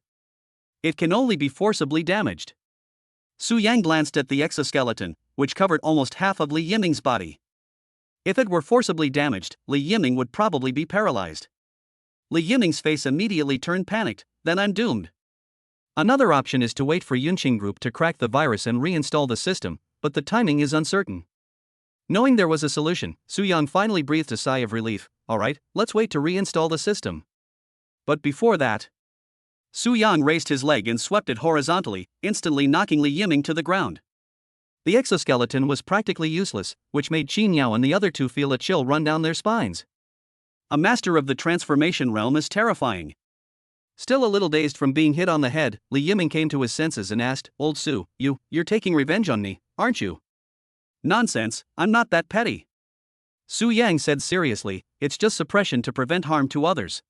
It can only be forcibly damaged. Su Yang glanced at the exoskeleton, which covered almost half of Li Yiming's body. If it were forcibly damaged, Li Yiming would probably be paralyzed. Li Yiming's face immediately turned panicked, then I'm doomed. Another option is to wait for Yunqing Group to crack the virus and reinstall the system, but the timing is uncertain. Knowing there was a solution, Su Yang finally breathed a sigh of relief. Alright, let's wait to reinstall the system. But before that, Su Yang raised his leg and swept it horizontally, instantly knocking Li Yiming to the ground. The exoskeleton was practically useless, which made Qin Yao and the other two feel a chill run down their spines. A master of the transformation realm is terrifying. Still a little dazed from being hit on the head, Li Yiming came to his senses and asked, "Old Su, you're taking revenge on me, aren't you?" "Nonsense, I'm not that petty." Su Yang said seriously, "It's just suppression to prevent harm to others."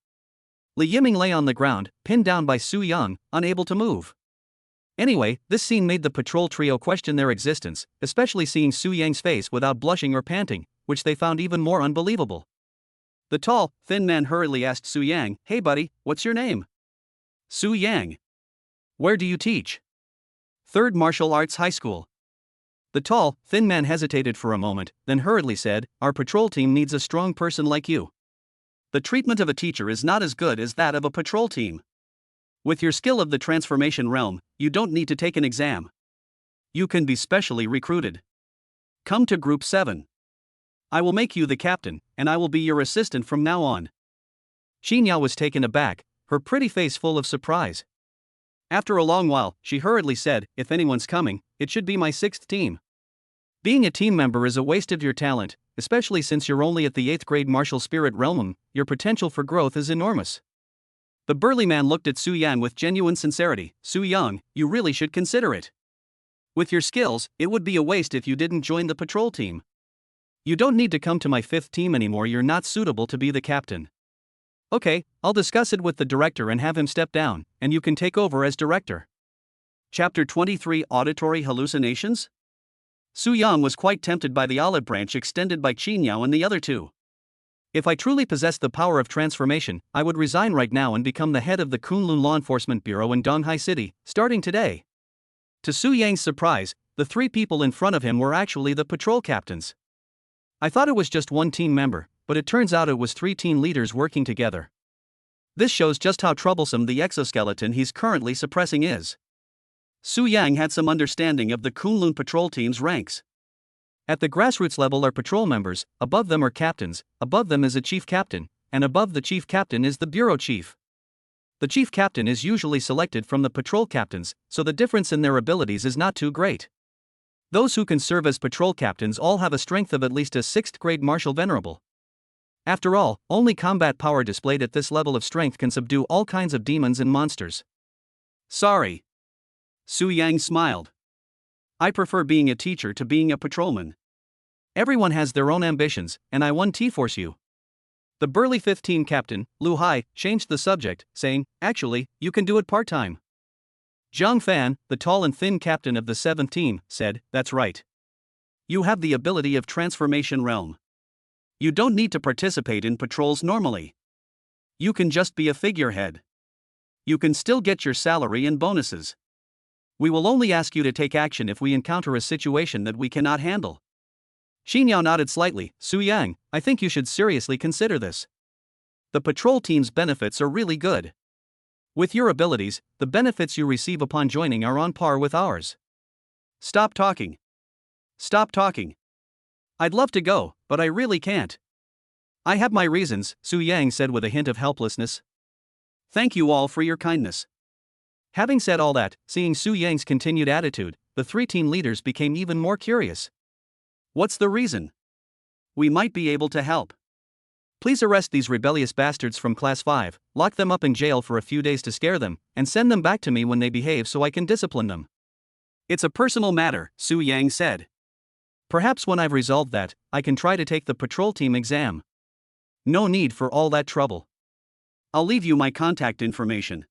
Li Yiming lay on the ground, pinned down by Su Yang, unable to move. Anyway, this scene made the patrol trio question their existence, especially seeing Su Yang's face without blushing or panting, which they found even more unbelievable. The tall, thin man hurriedly asked Su Yang, "Hey buddy, what's your name?" "Su Yang." "Where do you teach?" "Third Martial Arts High School." The tall, thin man hesitated for a moment, then hurriedly said, "Our patrol team needs a strong person like you. The treatment of a teacher is not as good as that of a patrol team. With your skill of the transformation realm, you don't need to take an exam. You can be specially recruited. Come to Group 7. I will make you the captain, and I will be your assistant from now on." Qin Yao was taken aback, her pretty face full of surprise. After a long while, she hurriedly said, "If anyone's coming, it should be my 6th team. Being a team member is a waste of your talent, especially since you're only at the 8th grade martial spirit realm. Your potential for growth is enormous." The burly man looked at Su Yang with genuine sincerity. "Su Yang, you really should consider it. With your skills, it would be a waste if you didn't join the patrol team. You don't need to come to my 5th team anymore, you're not suitable to be the captain. Okay, I'll discuss it with the director and have him step down, and you can take over as director." Chapter 23 Auditory Hallucinations? Su Yang was quite tempted by the olive branch extended by Qin Yao and the other two. "If I truly possessed the power of transformation, I would resign right now and become the head of the Kunlun Law Enforcement Bureau in Donghai City, starting today." To Su Yang's surprise, the 3 people in front of him were actually the patrol captains. "I thought it was just one team member, but it turns out it was 3 team leaders working together. This shows just how troublesome the exoskeleton he's currently suppressing is." Su Yang had some understanding of the Kunlun patrol team's ranks. At the grassroots level are patrol members, above them are captains, above them is a chief captain, and above the chief captain is the bureau chief. The chief captain is usually selected from the patrol captains, so the difference in their abilities is not too great. Those who can serve as patrol captains all have a strength of at least a 6th grade martial venerable. After all, only combat power displayed at this level of strength can subdue all kinds of demons and monsters. "Sorry." Su Yang smiled. "I prefer being a teacher to being a patrolman. Everyone has their own ambitions, and I won't T-force you." The burly 5th team captain, Lu Hai, changed the subject, saying, "Actually, you can do it part-time." Zhang Fan, the tall and thin captain of the 7th team, said, "That's right. You have the ability of transformation realm. You don't need to participate in patrols normally. You can just be a figurehead. You can still get your salary and bonuses. We will only ask you to take action if we encounter a situation that we cannot handle." Qin Yao nodded slightly. "Su Yang, I think you should seriously consider this. The patrol team's benefits are really good. With your abilities, the benefits you receive upon joining are on par with ours." "Stop talking. Stop talking. I'd love to go, but I really can't. I have my reasons," Su Yang said with a hint of helplessness. "Thank you all for your kindness." Having said all that, seeing Su Yang's continued attitude, the 3 team leaders became even more curious. "What's the reason? We might be able to help. Please arrest these rebellious bastards from Class 5, lock them up in jail for a few days to scare them, and send them back to me when they behave so I can discipline them." "It's a personal matter," Su Yang said. "Perhaps when I've resolved that, I can try to take the patrol team exam. No need for all that trouble. I'll leave you my contact information."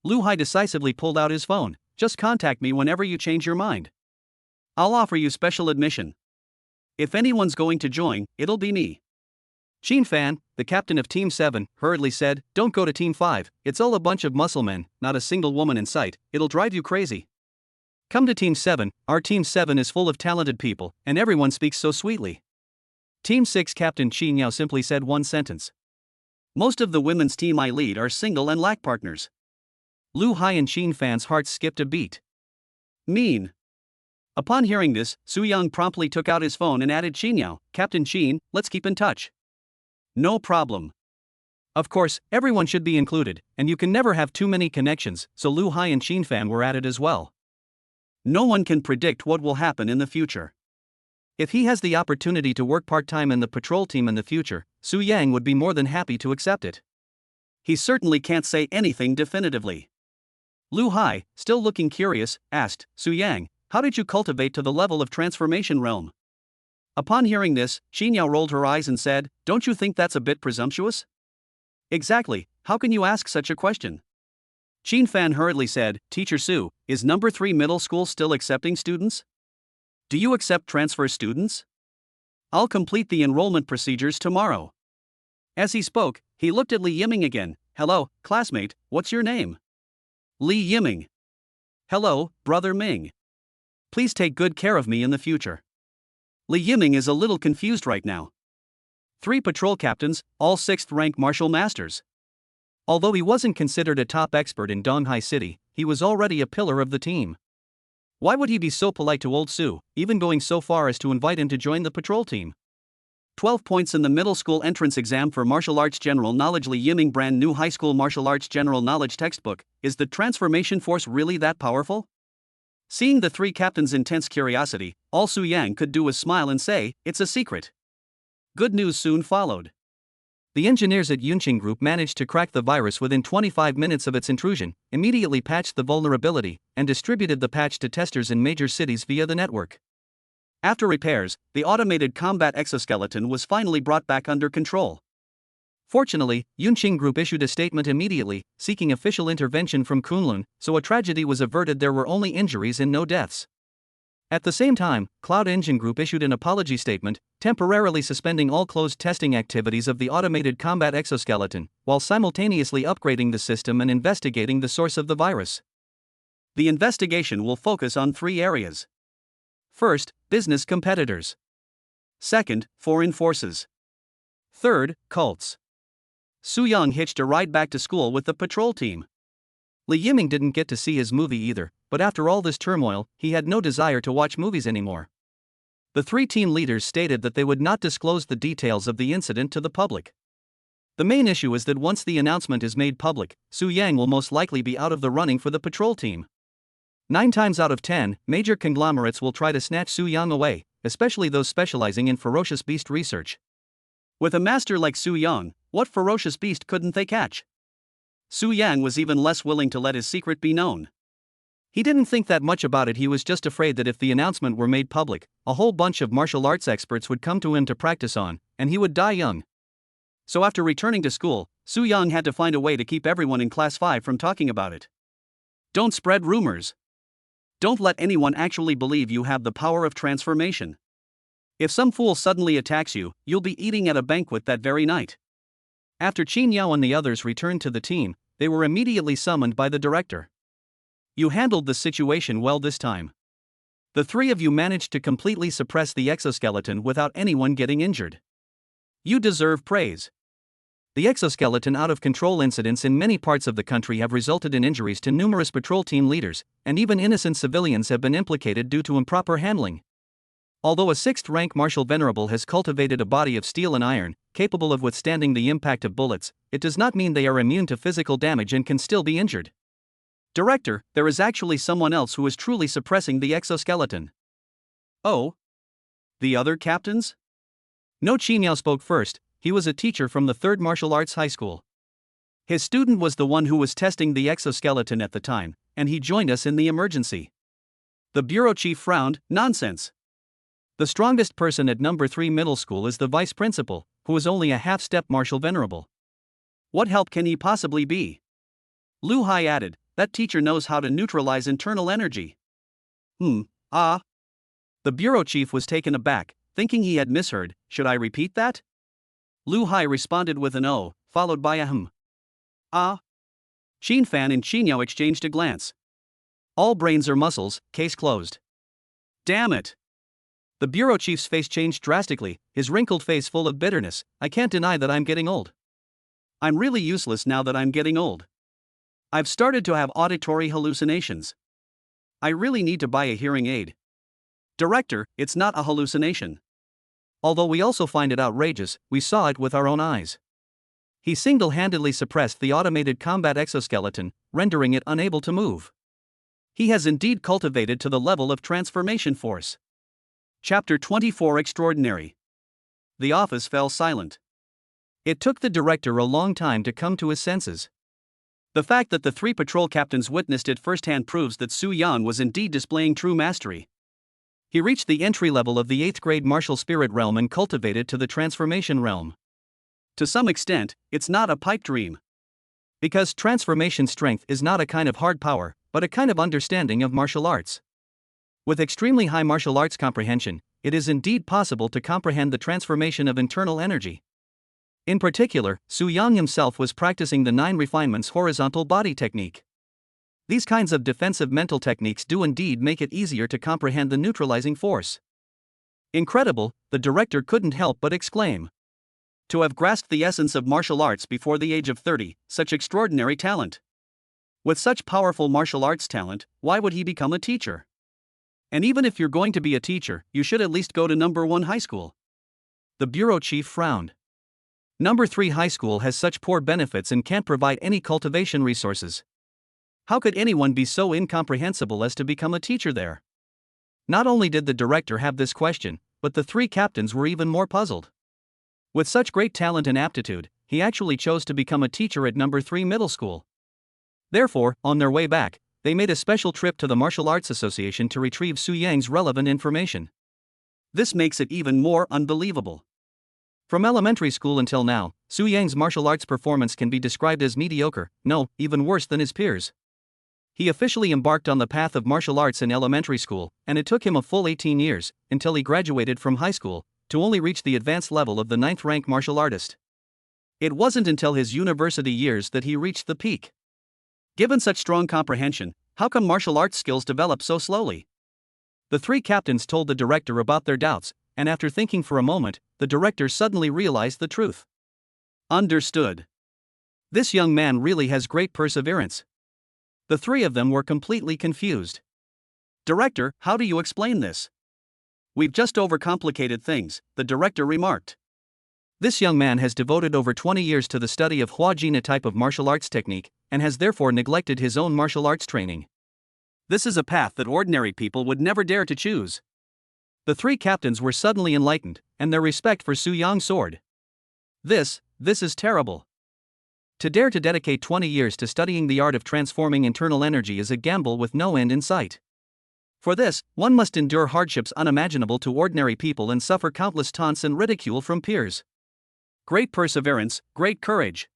Lu Hai decisively pulled out his phone. "Just contact me whenever you change your mind. I'll offer you special admission. If anyone's going to join, it'll be me." Qin Fan, the captain of Team 7, hurriedly said, "Don't go to Team 5, it's all a bunch of muscle men, not a single woman in sight, it'll drive you crazy. Come to Team 7, our Team 7 is full of talented people, and everyone speaks so sweetly." Team 6 Captain Qin Yao simply said one sentence. "Most of the women's team I lead are single and lack partners." Lu Hai and Qin Fan's hearts skipped a beat. "Mean." Upon hearing this, Su Yang promptly took out his phone and added Qin Yao, "Captain Qin, let's keep in touch." "No problem. Of course, everyone should be included, and you can never have too many connections, so Lu Hai and Qin Fan were at it as well. No one can predict what will happen in the future. If he has the opportunity to work part-time in the patrol team in the future, Su Yang would be more than happy to accept it. He certainly can't say anything definitively. Lu Hai, still looking curious, asked, Su Yang, how did you cultivate to the level of transformation realm? Upon hearing this, Qin Yao rolled her eyes and said, don't you think that's a bit presumptuous? Exactly, how can you ask such a question? Qin Fan hurriedly said, Teacher Su, is number 3 middle school still accepting students? Do you accept transfer students? I'll complete the enrollment procedures tomorrow. As he spoke, he looked at Li Yiming again. Hello, classmate, what's your name? Li Yiming. Hello, brother Ming. Please take good care of me in the future. Li Yiming is a little confused right now. 3 patrol captains, all 6th rank martial masters. Although he wasn't considered a top expert in Donghai City, he was already a pillar of the team. Why would he be so polite to old Su, even going so far as to invite him to join the patrol team? 12 points in the middle school entrance exam for martial arts general knowledge. Li Yiming brand new high school martial arts general knowledge textbook. Is the transformation force really that powerful? Seeing the 3 captains' intense curiosity, all Su Yang could do was smile and say, it's a secret. Good news soon followed. The engineers at Yunqing Group managed to crack the virus within 25 minutes of its intrusion, immediately patched the vulnerability, and distributed the patch to testers in major cities via the network. After repairs, the automated combat exoskeleton was finally brought back under control. Fortunately, Yunqing Group issued a statement immediately, seeking official intervention from Kunlun, so a tragedy was averted. There were only injuries and no deaths. At the same time, Cloud Engine Group issued an apology statement, temporarily suspending all closed testing activities of the automated combat exoskeleton, while simultaneously upgrading the system and investigating the source of the virus. The investigation will focus on 3 areas. First, business competitors. Second, foreign forces. Third, cults. Su Yang hitched a ride back to school with the patrol team. Li Yiming didn't get to see his movie either, but after all this turmoil, he had no desire to watch movies anymore. The 3 team leaders stated that they would not disclose the details of the incident to the public. The main issue is that once the announcement is made public, Su Yang will most likely be out of the running for the patrol team. 9 times out of 10, major conglomerates will try to snatch Su Yang away, especially those specializing in ferocious beast research. With a master like Su Yang, what ferocious beast couldn't they catch? Su Yang was even less willing to let his secret be known. He didn't think that much about it. He was just afraid that if the announcement were made public, a whole bunch of martial arts experts would come to him to practice on, and he would die young. So after returning to school, Su Yang had to find a way to keep everyone in Class 5 from talking about it. Don't spread rumors. Don't let anyone actually believe you have the power of transformation. If some fool suddenly attacks you, you'll be eating at a banquet that very night. After Qin Yao and the others returned to the team, they were immediately summoned by the director. You handled the situation well this time. The 3 of you managed to completely suppress the exoskeleton without anyone getting injured. You deserve praise. The exoskeleton out-of-control incidents in many parts of the country have resulted in injuries to numerous patrol team leaders, and even innocent civilians have been implicated due to improper handling. Although a 6th rank martial venerable has cultivated a body of steel and iron, capable of withstanding the impact of bullets, it does not mean they are immune to physical damage and can still be injured. Director, there is actually someone else who is truly suppressing the exoskeleton. Oh? The other captains? No. Qin Yao spoke first. He was a teacher from the 3rd Martial Arts High School. His student was the one who was testing the exoskeleton at the time, and he joined us in the emergency. The bureau chief frowned. Nonsense. The strongest person at number 3 middle school is the vice principal, who is only a half-step martial venerable. What help can he possibly be? Lu Hai added, that teacher knows how to neutralize internal energy. The bureau chief was taken aback, thinking he had misheard. Should I repeat that? Lu Hai responded with an O, followed by a Qin Fan and Qin Yao exchanged a glance. All brains are muscles, case closed. Damn it! The bureau chief's face changed drastically, his wrinkled face full of bitterness. I can't deny that I'm getting old. I'm really useless now that I'm getting old. I've started to have auditory hallucinations. I really need to buy a hearing aid. Director, it's not a hallucination. Although we also find it outrageous, we saw it with our own eyes. He single-handedly suppressed the automated combat exoskeleton, rendering it unable to move. He has indeed cultivated to the level of transformation force. Chapter 24 Extraordinary. The office fell silent. It took the director a long time to come to his senses. The fact that the three patrol captains witnessed it firsthand proves that Su Yang was indeed displaying true mastery. He reached the entry level of the 8th grade martial spirit realm and cultivated to the transformation realm. To some extent, it's not a pipe dream. Because transformation strength is not a kind of hard power, but a kind of understanding of martial arts. With extremely high martial arts comprehension, it is indeed possible to comprehend the transformation of internal energy. In particular, Su Yang himself was practicing the 9 refinements horizontal body technique. These kinds of defensive mental techniques do indeed make it easier to comprehend the neutralizing force. Incredible, the director couldn't help but exclaim. To have grasped the essence of martial arts before the age of 30, such extraordinary talent. With such powerful martial arts talent, why would he become a teacher? And even if you're going to be a teacher, you should at least go to number 1 high school. The bureau chief frowned. Number 3 high school has such poor benefits and can't provide any cultivation resources. How could anyone be so incomprehensible as to become a teacher there? Not only did the director have this question, but the 3 captains were even more puzzled. With such great talent and aptitude, he actually chose to become a teacher at number 3 middle school. Therefore, on their way back, they made a special trip to the Martial Arts Association to retrieve Su Yang's relevant information. This makes it even more unbelievable. From elementary school until now, Su Yang's martial arts performance can be described as mediocre, no, even worse than his peers. He officially embarked on the path of martial arts in elementary school, and it took him a full 18 years, until he graduated from high school, to only reach the advanced level of the 9th rank martial artist. It wasn't until his university years that he reached the peak. Given such strong comprehension, how come martial arts skills develop so slowly? The 3 captains told the director about their doubts, and after thinking for a moment, the director suddenly realized the truth. Understood. This young man really has great perseverance. The 3 of them were completely confused. Director, how do you explain this? We've just overcomplicated things, the director remarked. This young man has devoted over 20 years to the study of Hua Jina type of martial arts technique, and has therefore neglected his own martial arts training. This is a path that ordinary people would never dare to choose. The 3 captains were suddenly enlightened, and their respect for Su Yang soared. This is terrible. To dare to dedicate 20 years to studying the art of transforming internal energy is a gamble with no end in sight. For this, one must endure hardships unimaginable to ordinary people and suffer countless taunts and ridicule from peers. Great perseverance, great courage.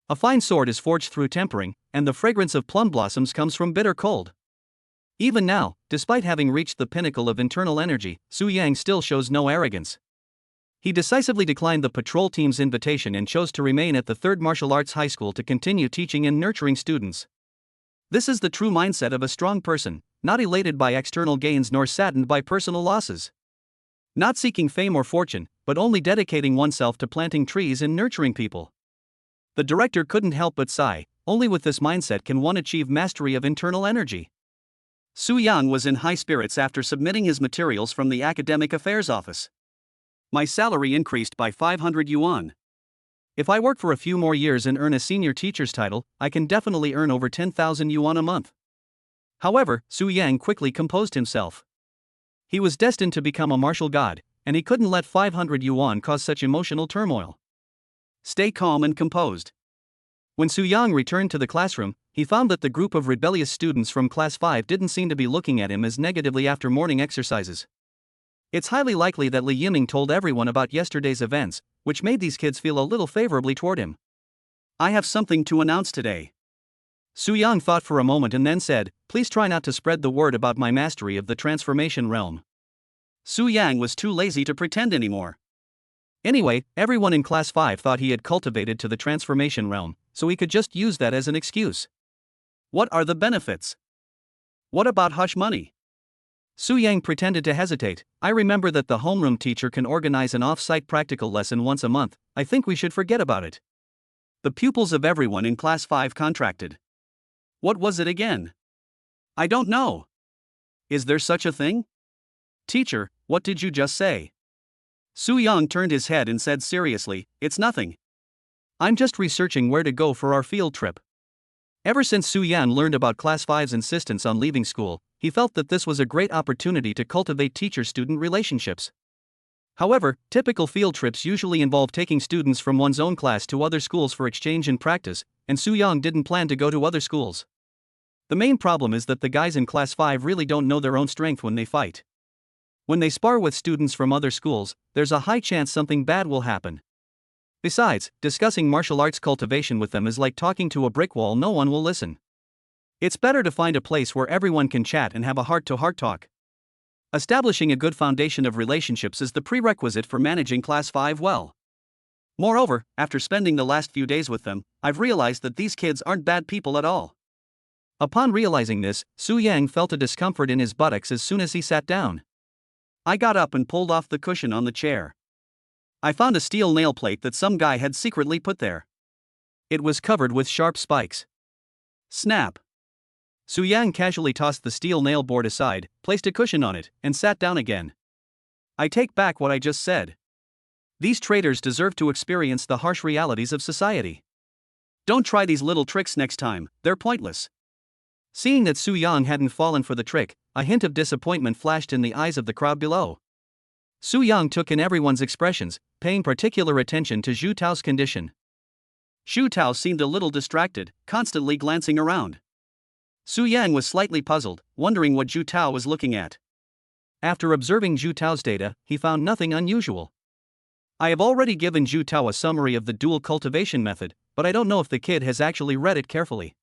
A fine sword is forged through tempering, and the fragrance of plum blossoms comes from bitter cold. Even now, despite having reached the pinnacle of internal energy, Su Yang still shows no arrogance. He decisively declined the patrol team's invitation and chose to remain at the 3rd Martial Arts High School to continue teaching and nurturing students. This is the true mindset of a strong person, not elated by external gains nor saddened by personal losses. Not seeking fame or fortune, but only dedicating oneself to planting trees and nurturing people. The director couldn't help but sigh, only with this mindset can one achieve mastery of internal energy. Su Yang was in high spirits after submitting his materials from the Academic Affairs Office. My salary increased by 500 yuan. If I work for a few more years and earn a senior teacher's title, I can definitely earn over 10,000 yuan a month. However, Su Yang quickly composed himself. He was destined to become a martial god, and he couldn't let 500 yuan cause such emotional turmoil. Stay calm and composed. When Su Yang returned to the classroom, he found that the group of rebellious students from Class 5 didn't seem to be looking at him as negatively after morning exercises. It's highly likely that Li Yiming told everyone about yesterday's events, which made these kids feel a little favorably toward him. I have something to announce today. Su Yang thought for a moment and then said, please try not to spread the word about my mastery of the transformation realm. Su Yang was too lazy to pretend anymore. Anyway, everyone in Class 5 thought he had cultivated to the transformation realm, so he could just use that as an excuse. What are the benefits? What about hush money? Su Yang pretended to hesitate. I remember that the homeroom teacher can organize an off-site practical lesson once a month. I think we should forget about it. The pupils of everyone in Class 5 contracted. What was it again? I don't know. Is there such a thing? Teacher, what did you just say? Su Yang turned his head and said seriously, it's nothing. I'm just researching where to go for our field trip. Ever since Su Yan learned about Class 5's insistence on leaving school, he felt that this was a great opportunity to cultivate teacher-student relationships. However, typical field trips usually involve taking students from one's own class to other schools for exchange and practice, and Su Yang didn't plan to go to other schools. The main problem is that the guys in Class 5 really don't know their own strength when they fight. When they spar with students from other schools, there's a high chance something bad will happen. Besides, discussing martial arts cultivation with them is like talking to a brick wall, no one will listen. It's better to find a place where everyone can chat and have a heart-to-heart talk. Establishing a good foundation of relationships is the prerequisite for managing Class 5 well. Moreover, after spending the last few days with them, I've realized that these kids aren't bad people at all. Upon realizing this, Su Yang felt a discomfort in his buttocks as soon as he sat down. I got up and pulled off the cushion on the chair. I found a steel nail plate that some guy had secretly put there. It was covered with sharp spikes. Snap! Su Yang casually tossed the steel nail board aside, placed a cushion on it, and sat down again. I take back what I just said. These traitors deserve to experience the harsh realities of society. Don't try these little tricks next time, they're pointless. Seeing that Su Yang hadn't fallen for the trick, a hint of disappointment flashed in the eyes of the crowd below. Su Yang took in everyone's expressions, paying particular attention to Zhu Tao's condition. Zhu Tao seemed a little distracted, constantly glancing around. Su Yang was slightly puzzled, wondering what Zhu Tao was looking at. After observing Zhu Tao's data, he found nothing unusual. I have already given Zhu Tao a summary of the dual cultivation method, but I don't know if the kid has actually read it carefully.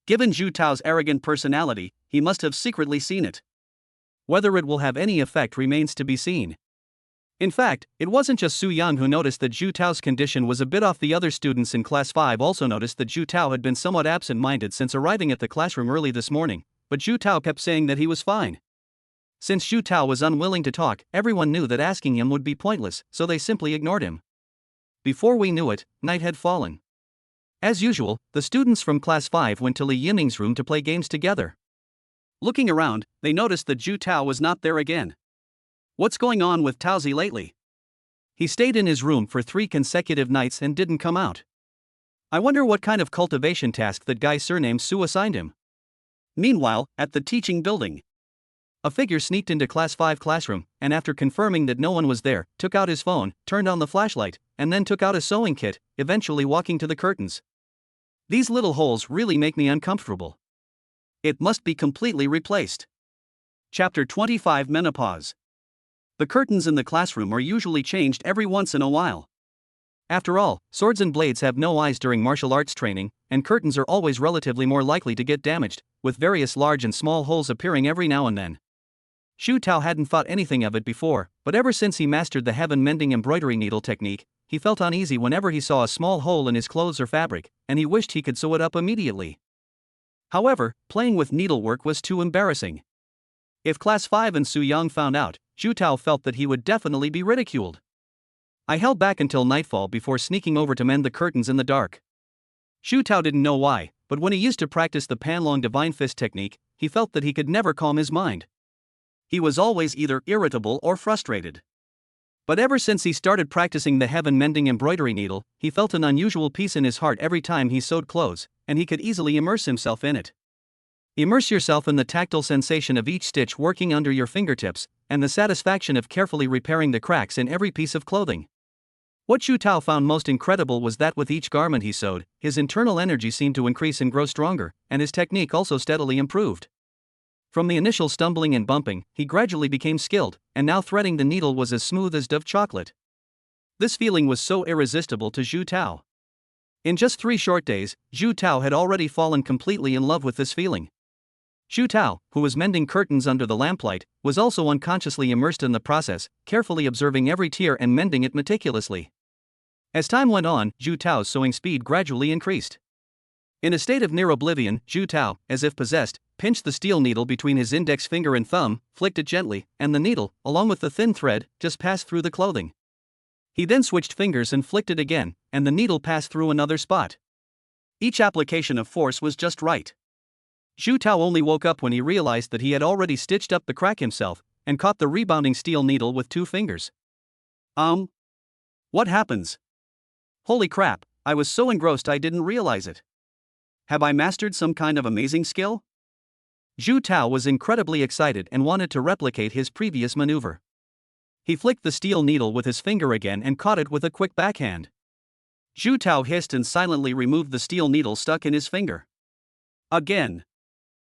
Given Zhu Tao's arrogant personality, he must have secretly seen it. Whether it will have any effect remains to be seen. In fact, it wasn't just Su Yang who noticed that Zhu Tao's condition was a bit off. The other students in Class 5 also noticed that Zhu Tao had been somewhat absent-minded since arriving at the classroom early this morning, but Zhu Tao kept saying that he was fine. Since Zhu Tao was unwilling to talk, everyone knew that asking him would be pointless, so they simply ignored him. Before we knew it, night had fallen. As usual, the students from Class 5 went to Li Yinming's room to play games together. Looking around, they noticed that Zhu Tao was not there again. What's going on with Taozi lately? He stayed in his room for 3 consecutive nights and didn't come out. I wonder what kind of cultivation task that guy surnamed Su assigned him. Meanwhile, at the teaching building, a figure sneaked into Class 5 classroom, and after confirming that no one was there, took out his phone, turned on the flashlight, and then took out a sewing kit, eventually walking to the curtains. These little holes really make me uncomfortable. It must be completely replaced. Chapter 25 Menopause. The curtains in the classroom are usually changed every once in a while. After all, swords and blades have no eyes during martial arts training, and curtains are always relatively more likely to get damaged, with various large and small holes appearing every now and then. Zhu Tao hadn't thought anything of it before, but ever since he mastered the heaven-mending embroidery needle technique, he felt uneasy whenever he saw a small hole in his clothes or fabric, and he wished he could sew it up immediately. However, playing with needlework was too embarrassing. If Class 5 and Su Yang found out, Zhu Tao felt that he would definitely be ridiculed. I held back until nightfall before sneaking over to mend the curtains in the dark. Zhu Tao didn't know why, but when he used to practice the Panlong Divine Fist technique, he felt that he could never calm his mind. He was always either irritable or frustrated. But ever since he started practicing the heaven-mending embroidery needle, he felt an unusual peace in his heart every time he sewed clothes, and he could easily immerse himself in it. Immerse yourself in the tactile sensation of each stitch working under your fingertips, and the satisfaction of carefully repairing the cracks in every piece of clothing. What Zhu Tao found most incredible was that with each garment he sewed, his internal energy seemed to increase and grow stronger, and his technique also steadily improved. From the initial stumbling and bumping, he gradually became skilled, and now threading the needle was as smooth as Dove chocolate. This feeling was so irresistible to Zhu Tao. In just 3 short days, Zhu Tao had already fallen completely in love with this feeling. Zhu Tao, who was mending curtains under the lamplight, was also unconsciously immersed in the process, carefully observing every tear and mending it meticulously. As time went on, Zhu Tao's sewing speed gradually increased. In a state of near oblivion, Zhu Tao, as if possessed, pinched the steel needle between his index finger and thumb, flicked it gently, and the needle, along with the thin thread, just passed through the clothing. He then switched fingers and flicked it again, and the needle passed through another spot. Each application of force was just right. Zhu Tao only woke up when he realized that he had already stitched up the crack himself, and caught the rebounding steel needle with 2 fingers. What happens? Holy crap, I was so engrossed I didn't realize it. Have I mastered some kind of amazing skill? Zhu Tao was incredibly excited and wanted to replicate his previous maneuver. He flicked the steel needle with his finger again and caught it with a quick backhand. Zhu Tao hissed and silently removed the steel needle stuck in his finger. Again.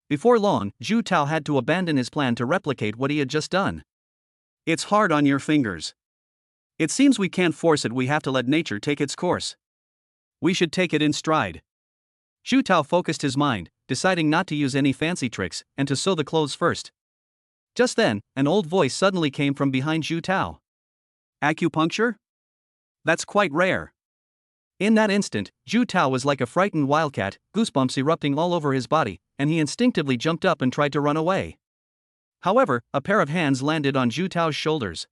Before long, Zhu Tao had to abandon his plan to replicate what he had just done. It's hard on your fingers. It seems we can't force it, we have to let nature take its course. We should take it in stride. Zhu Tao focused his mind, deciding not to use any fancy tricks, and to sew the clothes first. Just then, an old voice suddenly came from behind Zhu Tao. Acupuncture? That's quite rare. In that instant, Zhu Tao was like a frightened wildcat, goosebumps erupting all over his body, and he instinctively jumped up and tried to run away. However, a pair of hands landed on Zhu Tao's shoulders.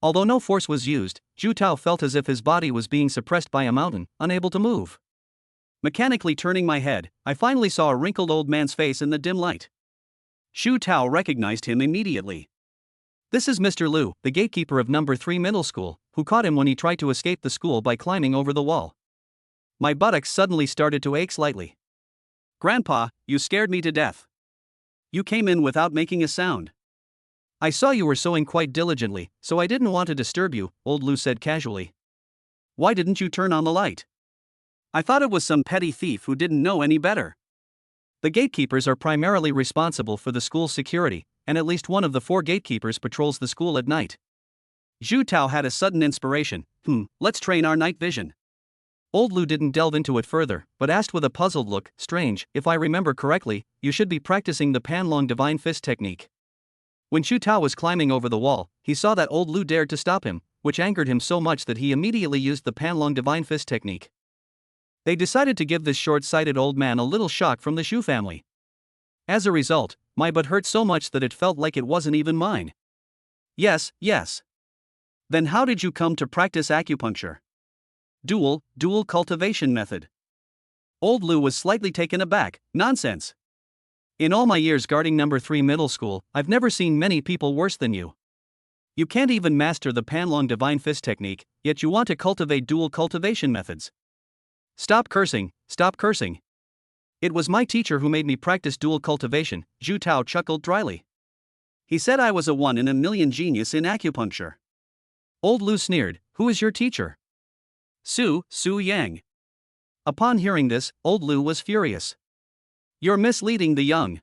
Although no force was used, Zhu Tao felt as if his body was being suppressed by a mountain, unable to move. Mechanically turning my head, I finally saw a wrinkled old man's face in the dim light. Zhu Tao recognized him immediately. This is Mr. Liu, the gatekeeper of number 3 middle school, who caught him when he tried to escape the school by climbing over the wall. My buttocks suddenly started to ache slightly. Grandpa, you scared me to death. You came in without making a sound. I saw you were sewing quite diligently, so I didn't want to disturb you, old Liu said casually. Why didn't you turn on the light? I thought it was some petty thief who didn't know any better. The gatekeepers are primarily responsible for the school's security, and at least one of the 4 gatekeepers patrols the school at night. Zhu Tao had a sudden inspiration. Let's train our night vision. Old Liu didn't delve into it further, but asked with a puzzled look, strange, if I remember correctly, you should be practicing the Panlong Divine Fist technique. When Zhu Tao was climbing over the wall, he saw that old Liu dared to stop him, which angered him so much that he immediately used the Panlong Divine Fist technique. They decided to give this short-sighted old man a little shock from the Shu family. As a result, my butt hurt so much that it felt like it wasn't even mine. Yes. Then how did you come to practice acupuncture? Dual cultivation method. Old Liu was slightly taken aback. Nonsense. In all my years guarding number 3 middle school, I've never seen many people worse than you. You can't even master the Panlong Divine Fist technique, yet you want to cultivate dual cultivation methods. Stop cursing. It was my teacher who made me practice dual cultivation, Zhu Tao chuckled dryly. He said I was a 1 in a million genius in acupuncture. Old Liu sneered, who is your teacher? Su Yang. Upon hearing this, Old Liu was furious. You're misleading the young.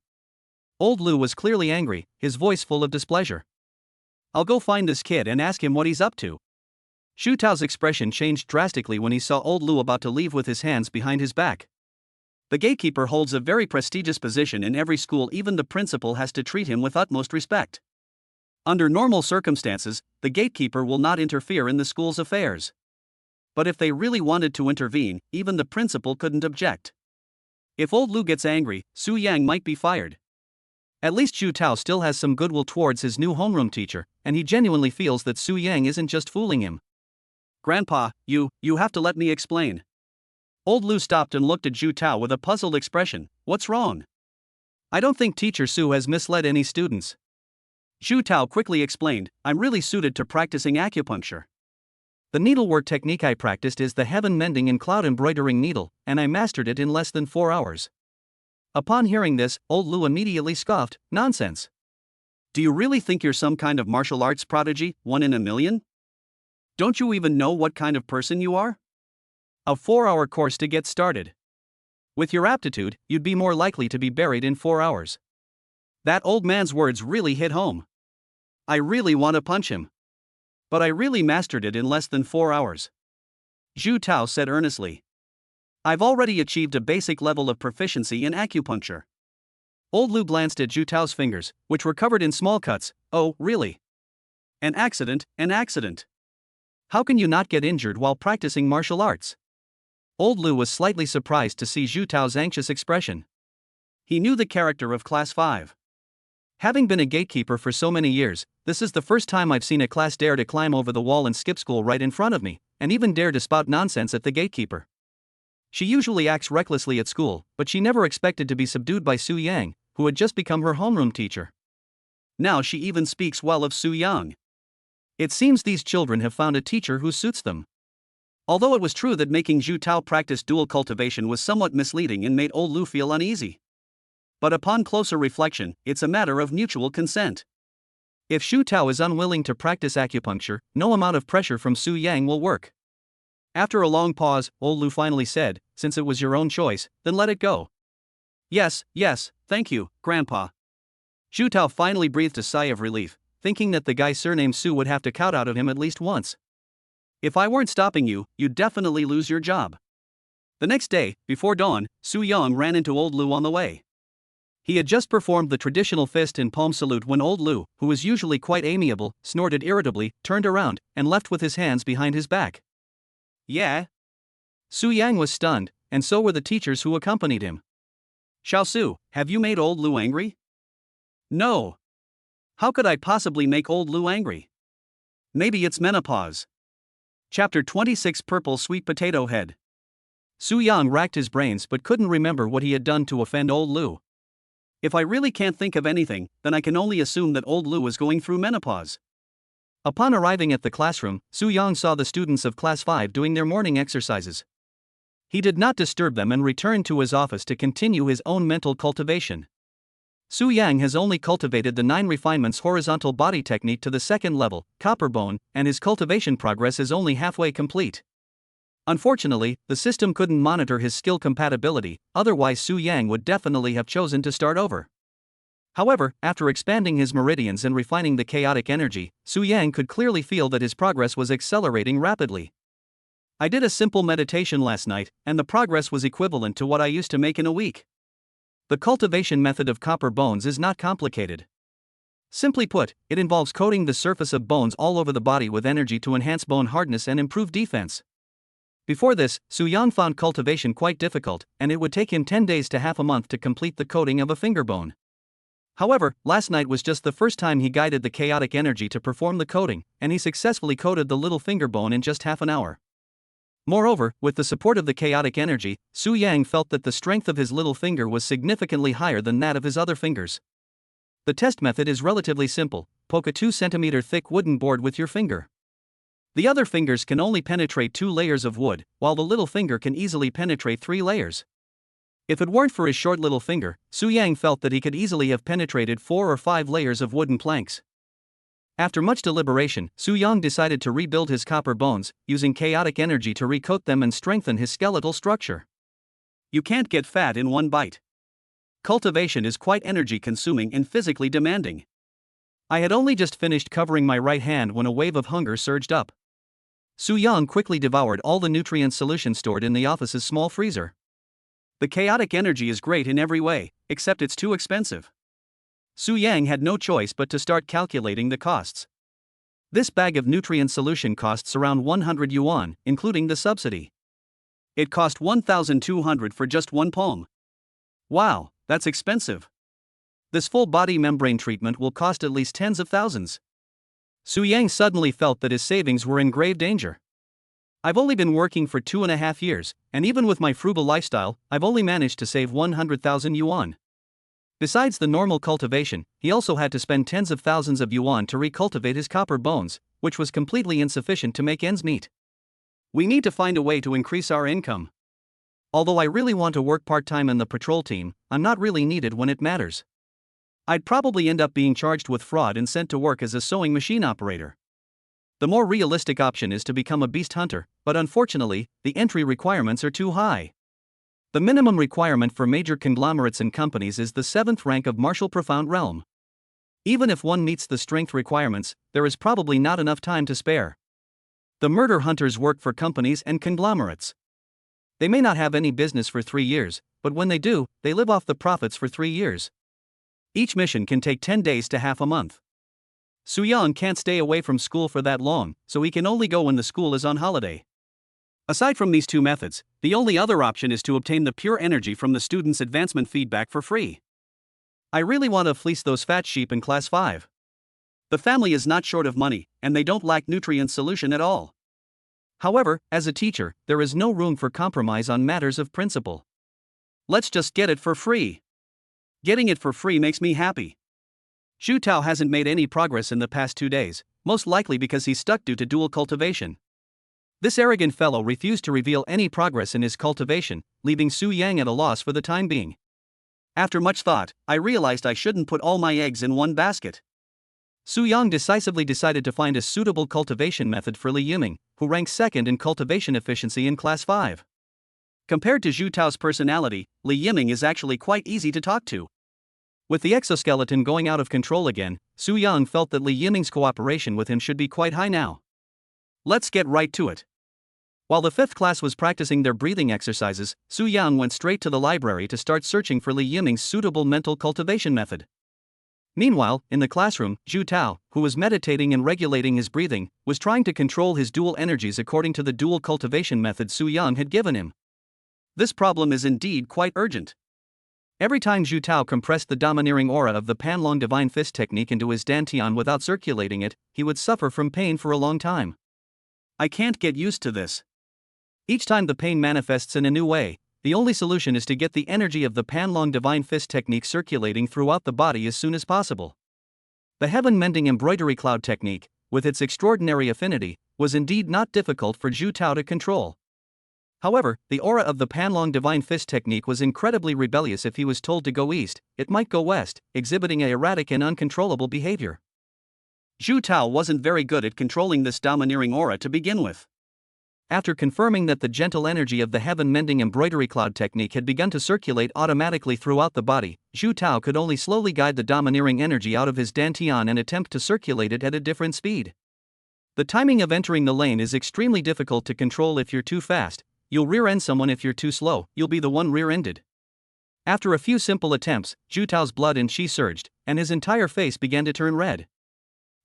Old Liu was clearly angry, his voice full of displeasure. I'll go find this kid and ask him what he's up to. Zhu Tao's expression changed drastically when he saw Old Liu about to leave with his hands behind his back. The gatekeeper holds a very prestigious position in every school, even the principal has to treat him with utmost respect. Under normal circumstances, the gatekeeper will not interfere in the school's affairs. But if they really wanted to intervene, even the principal couldn't object. If Old Liu gets angry, Su Yang might be fired. At least Zhu Tao still has some goodwill towards his new homeroom teacher, and he genuinely feels that Su Yang isn't just fooling him. Grandpa, you have to let me explain. Old Liu stopped and looked at Zhu Tao with a puzzled expression. What's wrong? I don't think Teacher Su has misled any students. Zhu Tao quickly explained, I'm really suited to practicing acupuncture. The needlework technique I practiced is the heaven mending and cloud embroidering needle, and I mastered it in less than 4 hours. Upon hearing this, Old Liu immediately scoffed, nonsense. Do you really think you're some kind of martial arts prodigy, 1 in a million? Don't you even know what kind of person you are? A 4-hour course to get started. With your aptitude, you'd be more likely to be buried in 4 hours. That old man's words really hit home. I really want to punch him. But I really mastered it in less than 4 hours. Zhu Tao said earnestly. I've already achieved a basic level of proficiency in acupuncture. Old Liu glanced at Zhu Tao's fingers, which were covered in small cuts. Oh, really? An accident. How can you not get injured while practicing martial arts? Old Liu was slightly surprised to see Zhu Tao's anxious expression. He knew the character of Class 5. Having been a gatekeeper for so many years, this is the first time I've seen a class dare to climb over the wall and skip school right in front of me, and even dare to spout nonsense at the gatekeeper. She usually acts recklessly at school, but she never expected to be subdued by Su Yang, who had just become her homeroom teacher. Now she even speaks well of Su Yang. It seems these children have found a teacher who suits them. Although it was true that making Zhu Tao practice dual cultivation was somewhat misleading and made old Lu feel uneasy. But upon closer reflection, it's a matter of mutual consent. If Zhu Tao is unwilling to practice acupuncture, no amount of pressure from Su Yang will work. After a long pause, old Lu finally said, "Since it was your own choice, then let it go." Yes, thank you, Grandpa." Zhu Tao finally breathed a sigh of relief, thinking that the guy surnamed Su would have to cut out of him at least once. "If I weren't stopping you, you'd definitely lose your job." The next day, before dawn, Su Yang ran into old Lu on the way. He had just performed the traditional fist and palm salute when old Lu, who was usually quite amiable, snorted irritably, turned around, and left with his hands behind his back. "Yeah?" Su Yang was stunned, and so were the teachers who accompanied him. "Xiao Su, have you made old Lu angry?" "No. How could I possibly make old Lu angry? Maybe it's menopause." Chapter 26 Purple Sweet Potato Head. Su Yang racked his brains but couldn't remember what he had done to offend old Lu. If I really can't think of anything, then I can only assume that old Lu is going through menopause. Upon arriving at the classroom, Su Yang saw the students of Class 5 doing their morning exercises. He did not disturb them and returned to his office to continue his own mental cultivation. Su Yang has only cultivated the 9 refinements horizontal body technique to the second level, copper bone, and his cultivation progress is only halfway complete. Unfortunately, the system couldn't monitor his skill compatibility, otherwise Su Yang would definitely have chosen to start over. However, after expanding his meridians and refining the chaotic energy, Su Yang could clearly feel that his progress was accelerating rapidly. "I did a simple meditation last night, and the progress was equivalent to what I used to make in a week." The cultivation method of copper bones is not complicated. Simply put, it involves coating the surface of bones all over the body with energy to enhance bone hardness and improve defense. Before this, Su Yang found cultivation quite difficult, and it would take him 10 days to half a month to complete the coating of a finger bone. However, last night was just the first time he guided the chaotic energy to perform the coating, and he successfully coated the little finger bone in just half an hour. Moreover, with the support of the chaotic energy, Su Yang felt that the strength of his little finger was significantly higher than that of his other fingers. The test method is relatively simple: poke a 2 cm thick wooden board with your finger. The other fingers can only penetrate 2 layers of wood, while the little finger can easily penetrate 3 layers. If it weren't for his short little finger, Su Yang felt that he could easily have penetrated 4 or 5 layers of wooden planks. After much deliberation, Su Yang decided to rebuild his copper bones, using chaotic energy to recoat them and strengthen his skeletal structure. You can't get fat in one bite. Cultivation is quite energy-consuming and physically demanding. I had only just finished covering my right hand when a wave of hunger surged up. Su Yang quickly devoured all the nutrient solution stored in the office's small freezer. The chaotic energy is great in every way, except it's too expensive. Su Yang had no choice but to start calculating the costs. This bag of nutrient solution costs around 100 yuan, including the subsidy. It cost 1,200 for just one palm. Wow, that's expensive. This full body membrane treatment will cost at least tens of thousands. Su Yang suddenly felt that his savings were in grave danger. I've only been working for 2.5 years, and even with my frugal lifestyle, I've only managed to save 100,000 yuan. Besides the normal cultivation, he also had to spend tens of thousands of yuan to recultivate his copper bones, which was completely insufficient to make ends meet. We need to find a way to increase our income. Although I really want to work part-time in the patrol team, I'm not really needed when it matters. I'd probably end up being charged with fraud and sent to work as a sewing machine operator. The more realistic option is to become a beast hunter, but unfortunately, the entry requirements are too high. The minimum requirement for major conglomerates and companies is the 7th rank of Martial Profound Realm. Even if one meets the strength requirements, there is probably not enough time to spare. The murder hunters work for companies and conglomerates. They may not have any business for 3 years, but when they do, they live off the profits for 3 years. Each mission can take 10 days to half a month. Su Yang can't stay away from school for that long, so he can only go when the school is on holiday. Aside from these two methods, the only other option is to obtain the pure energy from the students' advancement feedback for free. I really want to fleece those fat sheep in Class 5. The family is not short of money, and they don't lack nutrient solution at all. However, as a teacher, there is no room for compromise on matters of principle. Let's just get it for free. Getting it for free makes me happy. Zhu Tao hasn't made any progress in the past 2 days, most likely because he's stuck due to dual cultivation. This arrogant fellow refused to reveal any progress in his cultivation, leaving Su Yang at a loss for the time being. After much thought, I realized I shouldn't put all my eggs in one basket. Su Yang decisively decided to find a suitable cultivation method for Li Yiming, who ranks second in cultivation efficiency in Class 5. Compared to Zhu Tao's personality, Li Yiming is actually quite easy to talk to. With the exoskeleton going out of control again, Su Yang felt that Li Yiming's cooperation with him should be quite high now. Let's get right to it. While the 5th class was practicing their breathing exercises, Su Yang went straight to the library to start searching for Li Yiming's suitable mental cultivation method. Meanwhile, in the classroom, Zhu Tao, who was meditating and regulating his breathing, was trying to control his dual energies according to the dual cultivation method Su Yang had given him. This problem is indeed quite urgent. Every time Zhu Tao compressed the domineering aura of the Panlong Divine Fist technique into his dantian without circulating it, he would suffer from pain for a long time. I can't get used to this. Each time the pain manifests in a new way, the only solution is to get the energy of the Panlong Divine Fist technique circulating throughout the body as soon as possible. The heaven-mending embroidery cloud technique, with its extraordinary affinity, was indeed not difficult for Zhu Tao to control. However, the aura of the Panlong Divine Fist technique was incredibly rebellious. If he was told to go east, it might go west, exhibiting an erratic and uncontrollable behavior. Zhu Tao wasn't very good at controlling this domineering aura to begin with. After confirming that the gentle energy of the heaven-mending embroidery cloud technique had begun to circulate automatically throughout the body, Zhu Tao could only slowly guide the domineering energy out of his dantian and attempt to circulate it at a different speed. The timing of entering the lane is extremely difficult to control. If you're too fast, you'll rear-end someone. If you're too slow, you'll be the one rear-ended. After a few simple attempts, Zhu Tao's blood and qi surged, and his entire face began to turn red.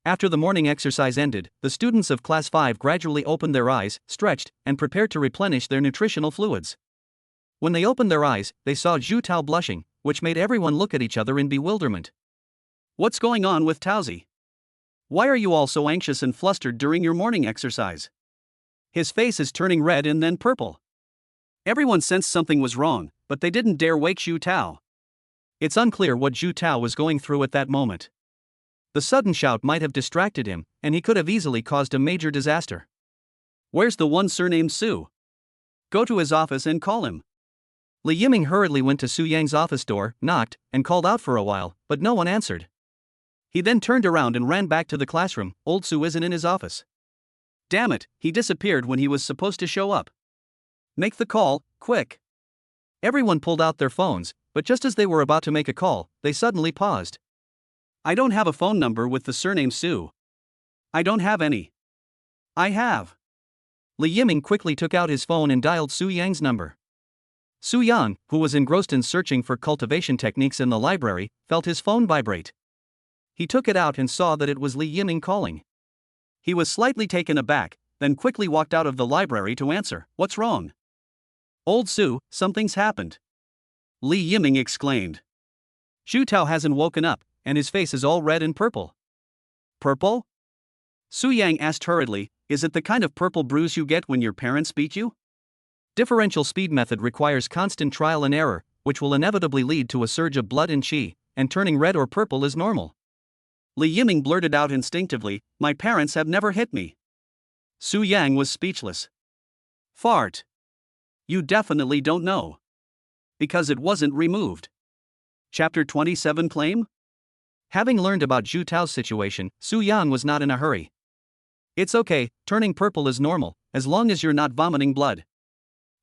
After the morning exercise ended, the students of Class 5 gradually opened their eyes, stretched, and prepared to replenish their nutritional fluids. When they opened their eyes, they saw Zhu Tao blushing, which made everyone look at each other in bewilderment. What's going on with Taozi? Why are you all so anxious and flustered during your morning exercise? His face is turning red and then purple. Everyone sensed something was wrong, but they didn't dare wake Zhu Tao. It's unclear what Zhu Tao was going through at that moment. The sudden shout might have distracted him, and he could have easily caused a major disaster. Where's the one surnamed Su? Go to his office and call him. Li Yiming hurriedly went to Su Yang's office door, knocked, and called out for a while, but no one answered. He then turned around and ran back to the classroom. Old Su isn't in his office. Damn it, he disappeared when he was supposed to show up. Make the call, quick. Everyone pulled out their phones, but just as they were about to make a call, they suddenly paused. I don't have a phone number with the surname Su. I don't have any. I have. Li Yiming quickly took out his phone and dialed Su Yang's number. Su Yang, who was engrossed in searching for cultivation techniques in the library, felt his phone vibrate. He took it out and saw that it was Li Yiming calling. He was slightly taken aback, then quickly walked out of the library to answer. What's wrong? Old Su, something's happened. Li Yiming exclaimed. Zhu Tao hasn't woken up, and his face is all red and purple. Purple? Su Yang asked hurriedly, is it the kind of purple bruise you get when your parents beat you? Differential speed method requires constant trial and error, which will inevitably lead to a surge of blood and qi, and turning red or purple is normal. Li Yiming blurted out instinctively, my parents have never hit me. Su Yang was speechless. Fart. You definitely don't know. Because it wasn't removed. Chapter 27 Claim? Having learned about Zhu Tao's situation, Su Yang was not in a hurry. It's okay, turning purple is normal, as long as you're not vomiting blood.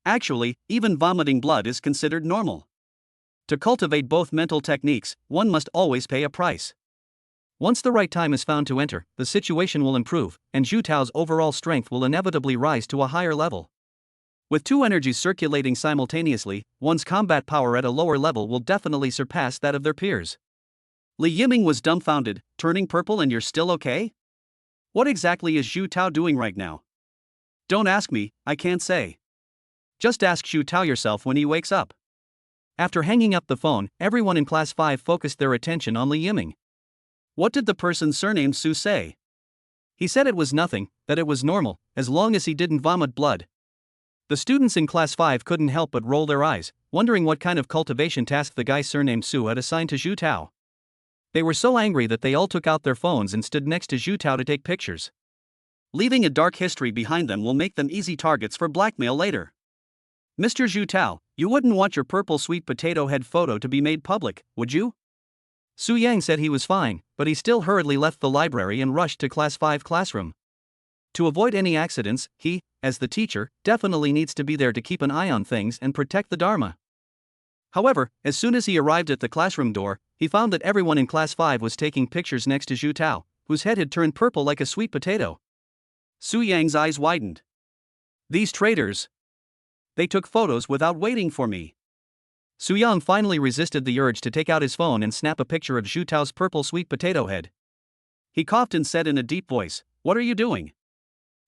Actually, even vomiting blood is considered normal. To cultivate both mental techniques, one must always pay a price. Once the right time is found to enter, the situation will improve, and Zhu Tao's overall strength will inevitably rise to a higher level. With two energies circulating simultaneously, one's combat power at a lower level will definitely surpass that of their peers. Li Yiming was dumbfounded, turning purple and you're still okay? What exactly is Zhu Tao doing right now? Don't ask me, I can't say. Just ask Zhu Tao yourself when he wakes up. After hanging up the phone, everyone in Class 5 focused their attention on Li Yiming. What did the person's surname Su say? He said it was nothing, that it was normal, as long as he didn't vomit blood. The students in Class 5 couldn't help but roll their eyes, wondering what kind of cultivation task the guy surnamed Su had assigned to Zhu Tao. They were so angry that they all took out their phones and stood next to Zhu Tao to take pictures. Leaving a dark history behind them will make them easy targets for blackmail later. Mr. Zhu Tao, you wouldn't want your purple sweet potato head photo to be made public, would you? Su Yang said he was fine, but he still hurriedly left the library and rushed to Class 5 classroom. To avoid any accidents, he, as the teacher, definitely needs to be there to keep an eye on things and protect the Dharma. However, as soon as he arrived at the classroom door, he found that everyone in Class 5 was taking pictures next to Zhu Tao, whose head had turned purple like a sweet potato. Su Yang's eyes widened. These traitors! They took photos without waiting for me. Su Yang finally resisted the urge to take out his phone and snap a picture of Zhu Tao's purple sweet potato head. He coughed and said in a deep voice, "What are you doing?"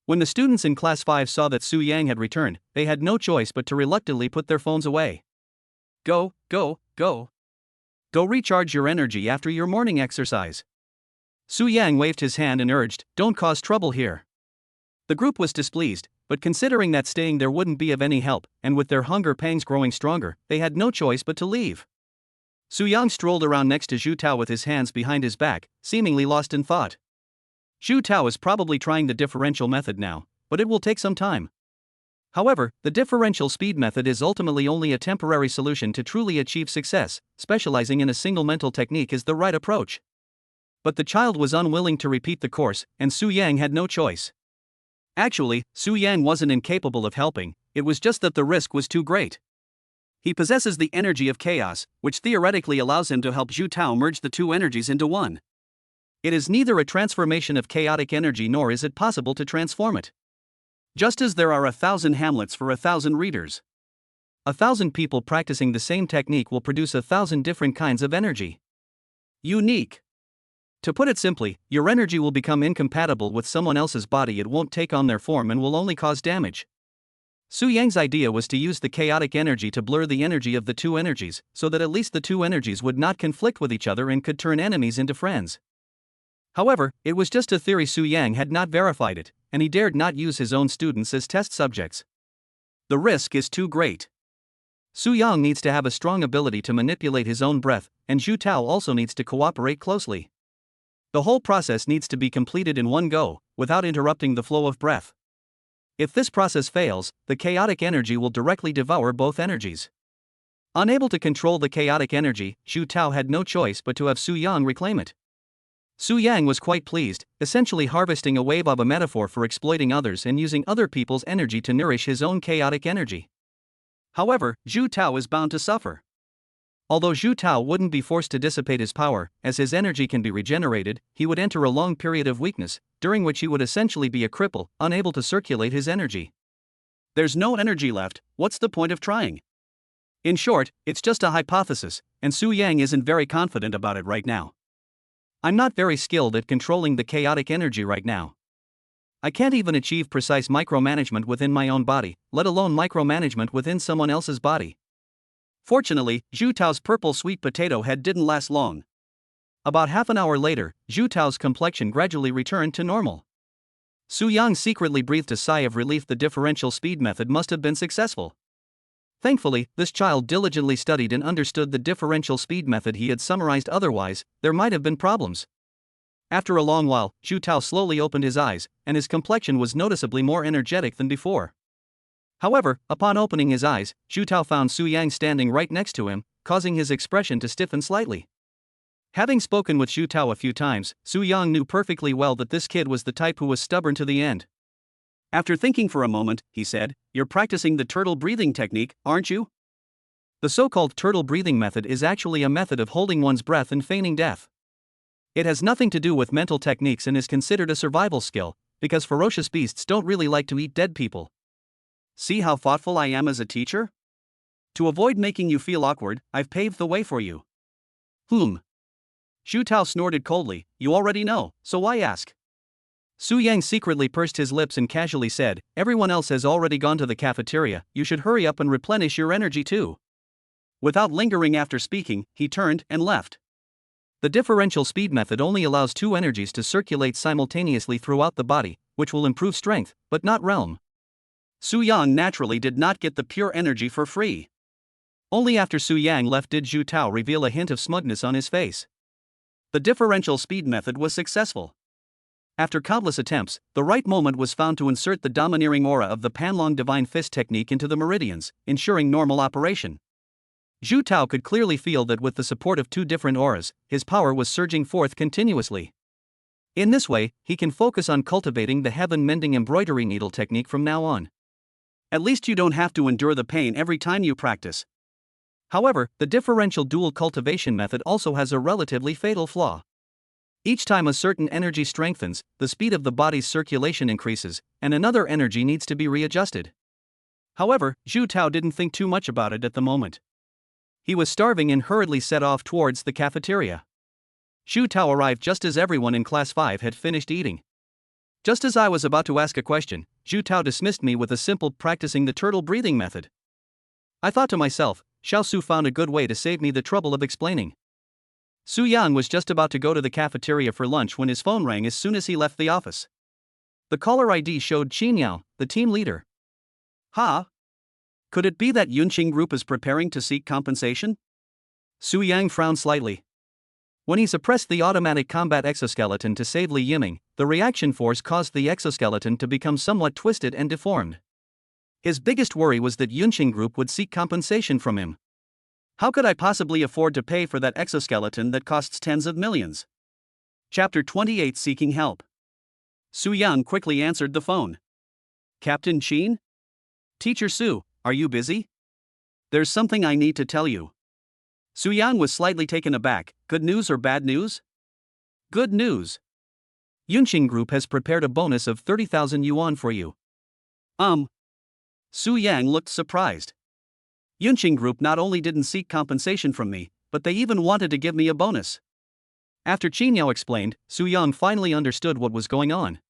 When the students in Class 5 saw that Su Yang had returned, they had no choice but to reluctantly put their phones away. Go, go, go. Go recharge your energy after your morning exercise. Su Yang waved his hand and urged, "Don't cause trouble here." The group was displeased, but considering that staying there wouldn't be of any help, and with their hunger pangs growing stronger, they had no choice but to leave. Su Yang strolled around next to Zhu Tao with his hands behind his back, seemingly lost in thought. Zhu Tao is probably trying the differential method now, but it will take some time. However, the differential speed method is ultimately only a temporary solution to truly achieve success. Specializing in a single mental technique is the right approach. But the child was unwilling to repeat the course, and Su Yang had no choice. Actually, Su Yang wasn't incapable of helping, it was just that the risk was too great. He possesses the energy of chaos, which theoretically allows him to help Zhu Tao merge the two energies into one. It is neither a transformation of chaotic energy nor is it possible to transform it. Just as there are 1,000 Hamlets for 1,000 readers, 1,000 people practicing the same technique will produce 1,000 different kinds of energy. Unique. To put it simply, your energy will become incompatible with someone else's body. It won't take on their form and will only cause damage. Su Yang's idea was to use the chaotic energy to blur the energy of the two energies, so that at least the two energies would not conflict with each other and could turn enemies into friends. However, it was just a theory. Su Yang had not verified it, and he dared not use his own students as test subjects. The risk is too great. Su Yang needs to have a strong ability to manipulate his own breath, and Zhu Tao also needs to cooperate closely. The whole process needs to be completed in one go, without interrupting the flow of breath. If this process fails, the chaotic energy will directly devour both energies. Unable to control the chaotic energy, Zhu Tao had no choice but to have Su Yang reclaim it. Su Yang was quite pleased, essentially harvesting a wave of a metaphor for exploiting others and using other people's energy to nourish his own chaotic energy. However, Zhu Tao is bound to suffer. Although Zhu Tao wouldn't be forced to dissipate his power, as his energy can be regenerated, he would enter a long period of weakness, during which he would essentially be a cripple, unable to circulate his energy. There's no energy left, what's the point of trying? In short, it's just a hypothesis, and Su Yang isn't very confident about it right now. I'm not very skilled at controlling the chaotic energy right now. I can't even achieve precise micromanagement within my own body, let alone micromanagement within someone else's body. Fortunately, Zhu Tao's purple sweet potato head didn't last long. About half an hour later, Zhu Tao's complexion gradually returned to normal. Su Yang secretly breathed a sigh of relief. The differential speed method must have been successful. Thankfully, this child diligently studied and understood the differential speed method he had summarized, otherwise, there might have been problems. After a long while, Zhu Tao slowly opened his eyes, and his complexion was noticeably more energetic than before. However, upon opening his eyes, Zhu Tao found Su Yang standing right next to him, causing his expression to stiffen slightly. Having spoken with Zhu Tao a few times, Su Yang knew perfectly well that this kid was the type who was stubborn to the end. After thinking for a moment, he said, "You're practicing the turtle breathing technique, aren't you?" The so-called turtle breathing method is actually a method of holding one's breath and feigning death. It has nothing to do with mental techniques and is considered a survival skill, because ferocious beasts don't really like to eat dead people. See how thoughtful I am as a teacher? To avoid making you feel awkward, I've paved the way for you. Zhu Tao snorted coldly, "You already know, so why ask?" Su Yang secretly pursed his lips and casually said, "Everyone else has already gone to the cafeteria, you should hurry up and replenish your energy too." Without lingering after speaking, he turned and left. The differential speed method only allows two energies to circulate simultaneously throughout the body, which will improve strength, but not realm. Su Yang naturally did not get the pure energy for free. Only after Su Yang left did Zhu Tao reveal a hint of smugness on his face. The differential speed method was successful. After countless attempts, the right moment was found to insert the domineering aura of the Panlong Divine Fist technique into the meridians, ensuring normal operation. Zhu Tao could clearly feel that with the support of two different auras, his power was surging forth continuously. In this way, he can focus on cultivating the heaven-mending embroidery needle technique from now on. At least you don't have to endure the pain every time you practice. However, the differential dual cultivation method also has a relatively fatal flaw. Each time a certain energy strengthens, the speed of the body's circulation increases, and another energy needs to be readjusted. However, Zhu Tao didn't think too much about it at the moment. He was starving and hurriedly set off towards the cafeteria. Zhu Tao arrived just as everyone in Class 5 had finished eating. Just as I was about to ask a question, Zhu Tao dismissed me with a simple practicing the turtle breathing method. I thought to myself, Xiao Su found a good way to save me the trouble of explaining. Su Yang was just about to go to the cafeteria for lunch when his phone rang as soon as he left the office. The caller ID showed Qin Yao, the team leader. Could it be that Yunqing Group is preparing to seek compensation? Su Yang frowned slightly. When he suppressed the automatic combat exoskeleton to save Li Yiming, the reaction force caused the exoskeleton to become somewhat twisted and deformed. His biggest worry was that Yunqing Group would seek compensation from him. How could I possibly afford to pay for that exoskeleton that costs tens of millions? Chapter 28 Seeking Help. Su Yang quickly answered the phone. Captain Qin? Teacher Su, are you busy? There's something I need to tell you. Su Yang was slightly taken aback. Good news or bad news? Good news. Yunqing Group has prepared a bonus of 30,000 yuan for you. Su Yang looked surprised. Yunqing Group not only didn't seek compensation from me, but they even wanted to give me a bonus. After Qin Yao explained, Su Yang finally understood what was going on.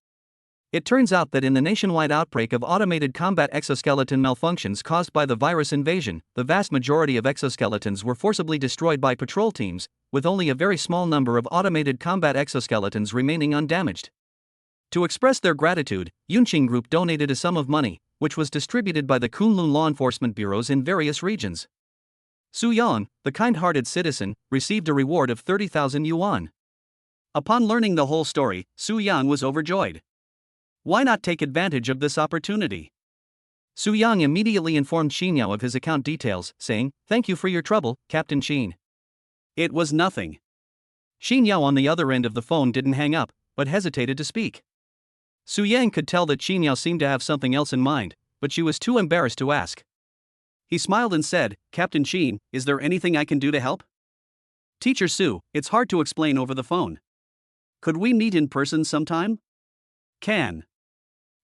It turns out that in the nationwide outbreak of automated combat exoskeleton malfunctions caused by the virus invasion, the vast majority of exoskeletons were forcibly destroyed by patrol teams, with only a very small number of automated combat exoskeletons remaining undamaged. To express their gratitude, Yunqing Group donated a sum of money, which was distributed by the Kunlun law enforcement bureaus in various regions. Su Yang, the kind-hearted citizen, received a reward of 30,000 yuan. Upon learning the whole story, Su Yang was overjoyed. Why not take advantage of this opportunity? Su Yang immediately informed Qin Yao of his account details, saying, "Thank you for your trouble, Captain Qin." It was nothing. Qin Yao on the other end of the phone didn't hang up, but hesitated to speak. Su Yang could tell that Qin Yao seemed to have something else in mind, but she was too embarrassed to ask. He smiled and said, "Captain Qin, is there anything I can do to help?" Teacher Su, it's hard to explain over the phone. Could we meet in person sometime? Can.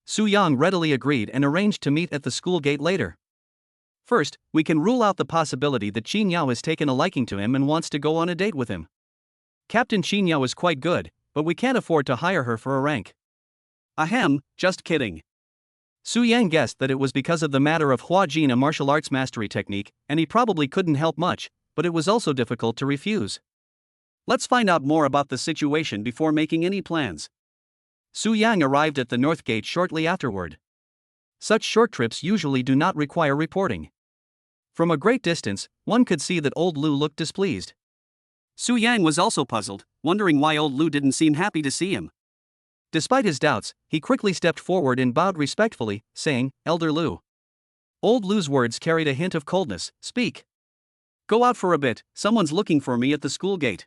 Su Yang readily agreed and arranged to meet at the school gate later. First, we can rule out the possibility that Qin Yao has taken a liking to him and wants to go on a date with him. Captain Qin Yao is quite good, but we can't afford to hire her for a rank. Ahem, just kidding. Su Yang guessed that it was because of the matter of Hua Jin, a martial arts mastery technique, and he probably couldn't help much, but it was also difficult to refuse. Let's find out more about the situation before making any plans. Su Yang arrived at the North Gate shortly afterward. Such short trips usually do not require reporting. From a great distance, one could see that old Lu looked displeased. Su Yang was also puzzled, wondering why old Lu didn't seem happy to see him. Despite his doubts, he quickly stepped forward and bowed respectfully, saying, "Elder Lu." Old Lu's words carried a hint of coldness. "Speak. Go out for a bit, someone's looking for me at the school gate."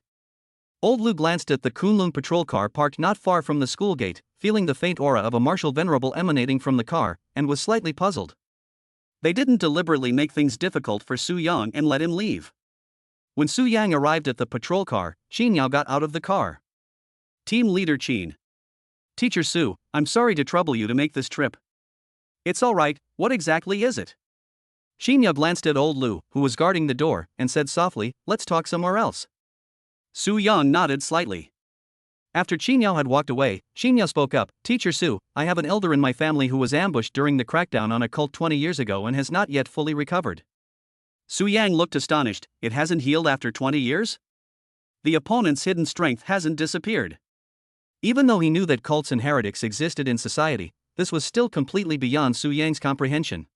Old Lu glanced at the Kunlun patrol car parked not far from the school gate, feeling the faint aura of a martial venerable emanating from the car, and was slightly puzzled. They didn't deliberately make things difficult for Su Yang and let him leave. When Su Yang arrived at the patrol car, Qin Yao got out of the car. Team Leader Qin. Teacher Su, I'm sorry to trouble you to make this trip. It's alright, what exactly is it? Qin Yao glanced at old Lu, who was guarding the door, and said softly, "Let's talk somewhere else." Su Yang nodded slightly. After Qin Yao had walked away, Qin Yao spoke up, "Teacher Su, I have an elder in my family who was ambushed during the crackdown on a cult 20 years ago and has not yet fully recovered." Su Yang looked astonished. It hasn't healed after 20 years? The opponent's hidden strength hasn't disappeared. Even though he knew that cults and heretics existed in society, this was still completely beyond Su Yang's comprehension.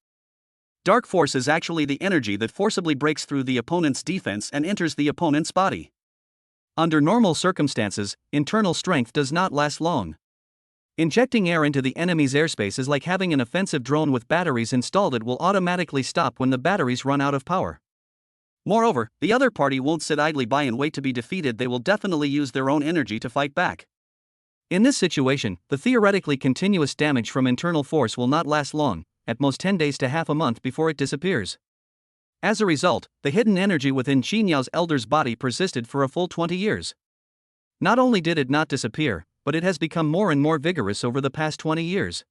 Dark force is actually the energy that forcibly breaks through the opponent's defense and enters the opponent's body. Under normal circumstances, internal strength does not last long. Injecting air into the enemy's airspace is like having an offensive drone with batteries installed. It will automatically stop when the batteries run out of power. Moreover, the other party won't sit idly by and wait to be defeated. They will definitely use their own energy to fight back. In this situation, the theoretically continuous damage from internal force will not last long, at most 10 days to half a month before it disappears. As a result, the hidden energy within Qin Yao's elder's body persisted for a full 20 years. Not only did it not disappear, but it has become more and more vigorous over the past 20 years.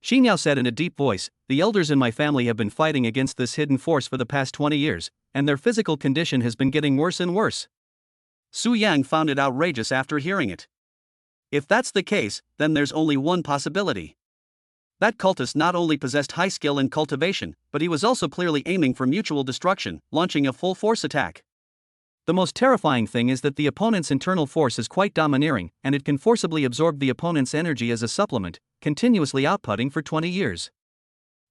Qin Yao said in a deep voice, "The elders in my family have been fighting against this hidden force for the past 20 years, and their physical condition has been getting worse and worse." Su Yang found it outrageous after hearing it. If that's the case, then there's only one possibility. That cultist not only possessed high skill in cultivation, but he was also clearly aiming for mutual destruction, launching a full-force attack. The most terrifying thing is that the opponent's internal force is quite domineering, and it can forcibly absorb the opponent's energy as a supplement, continuously outputting for 20 years.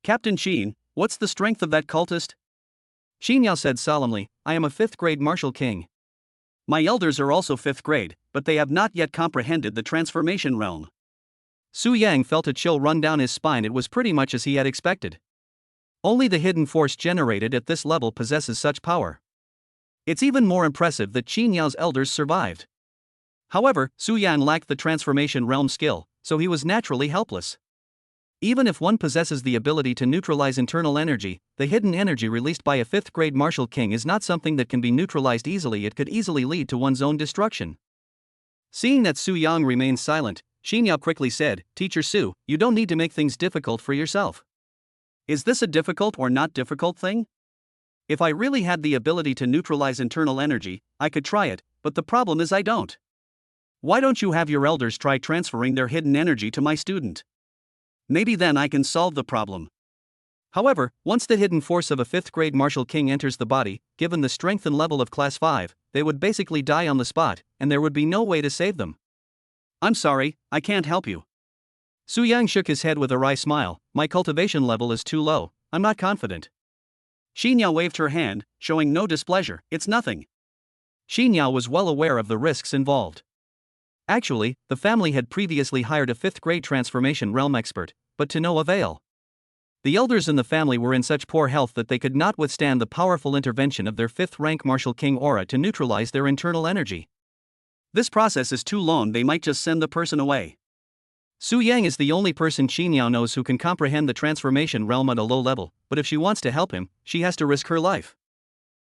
"Captain Qin, what's the strength of that cultist?" Qin Yao said solemnly, "I am a 5th grade martial king. My elders are also 5th grade, but they have not yet comprehended the transformation realm." Su Yang felt a chill run down his spine. It was pretty much as he had expected. Only the hidden force generated at this level possesses such power. It's even more impressive that Qin Yao's elders survived. However, Su Yang lacked the transformation realm skill, so he was naturally helpless. Even if one possesses the ability to neutralize internal energy, the hidden energy released by a 5th grade martial king is not something that can be neutralized easily. It could easily lead to one's own destruction. Seeing that Su Yang remained silent, Qin Yao quickly said, "Teacher Su, you don't need to make things difficult for yourself. Is this a difficult or not difficult thing? If I really had the ability to neutralize internal energy, I could try it, but the problem is I don't. Why don't you have your elders try transferring their hidden energy to my student? Maybe then I can solve the problem." However, once the hidden force of a 5th grade martial king enters the body, given the strength and level of class 5, they would basically die on the spot, and there would be no way to save them. "I'm sorry, I can't help you." Su Yang shook his head with a wry smile. "My cultivation level is too low, I'm not confident." Qin Yao waved her hand, showing no displeasure. "It's nothing." Qin Yao was well aware of the risks involved. Actually, the family had previously hired a 5th grade transformation realm expert, but to no avail. The elders in the family were in such poor health that they could not withstand the powerful intervention of their 5th rank martial king aura to neutralize their internal energy. This process is too long. They might just send the person away. Su Yang is the only person Qin Yao knows who can comprehend the transformation realm at a low level, but if she wants to help him, she has to risk her life.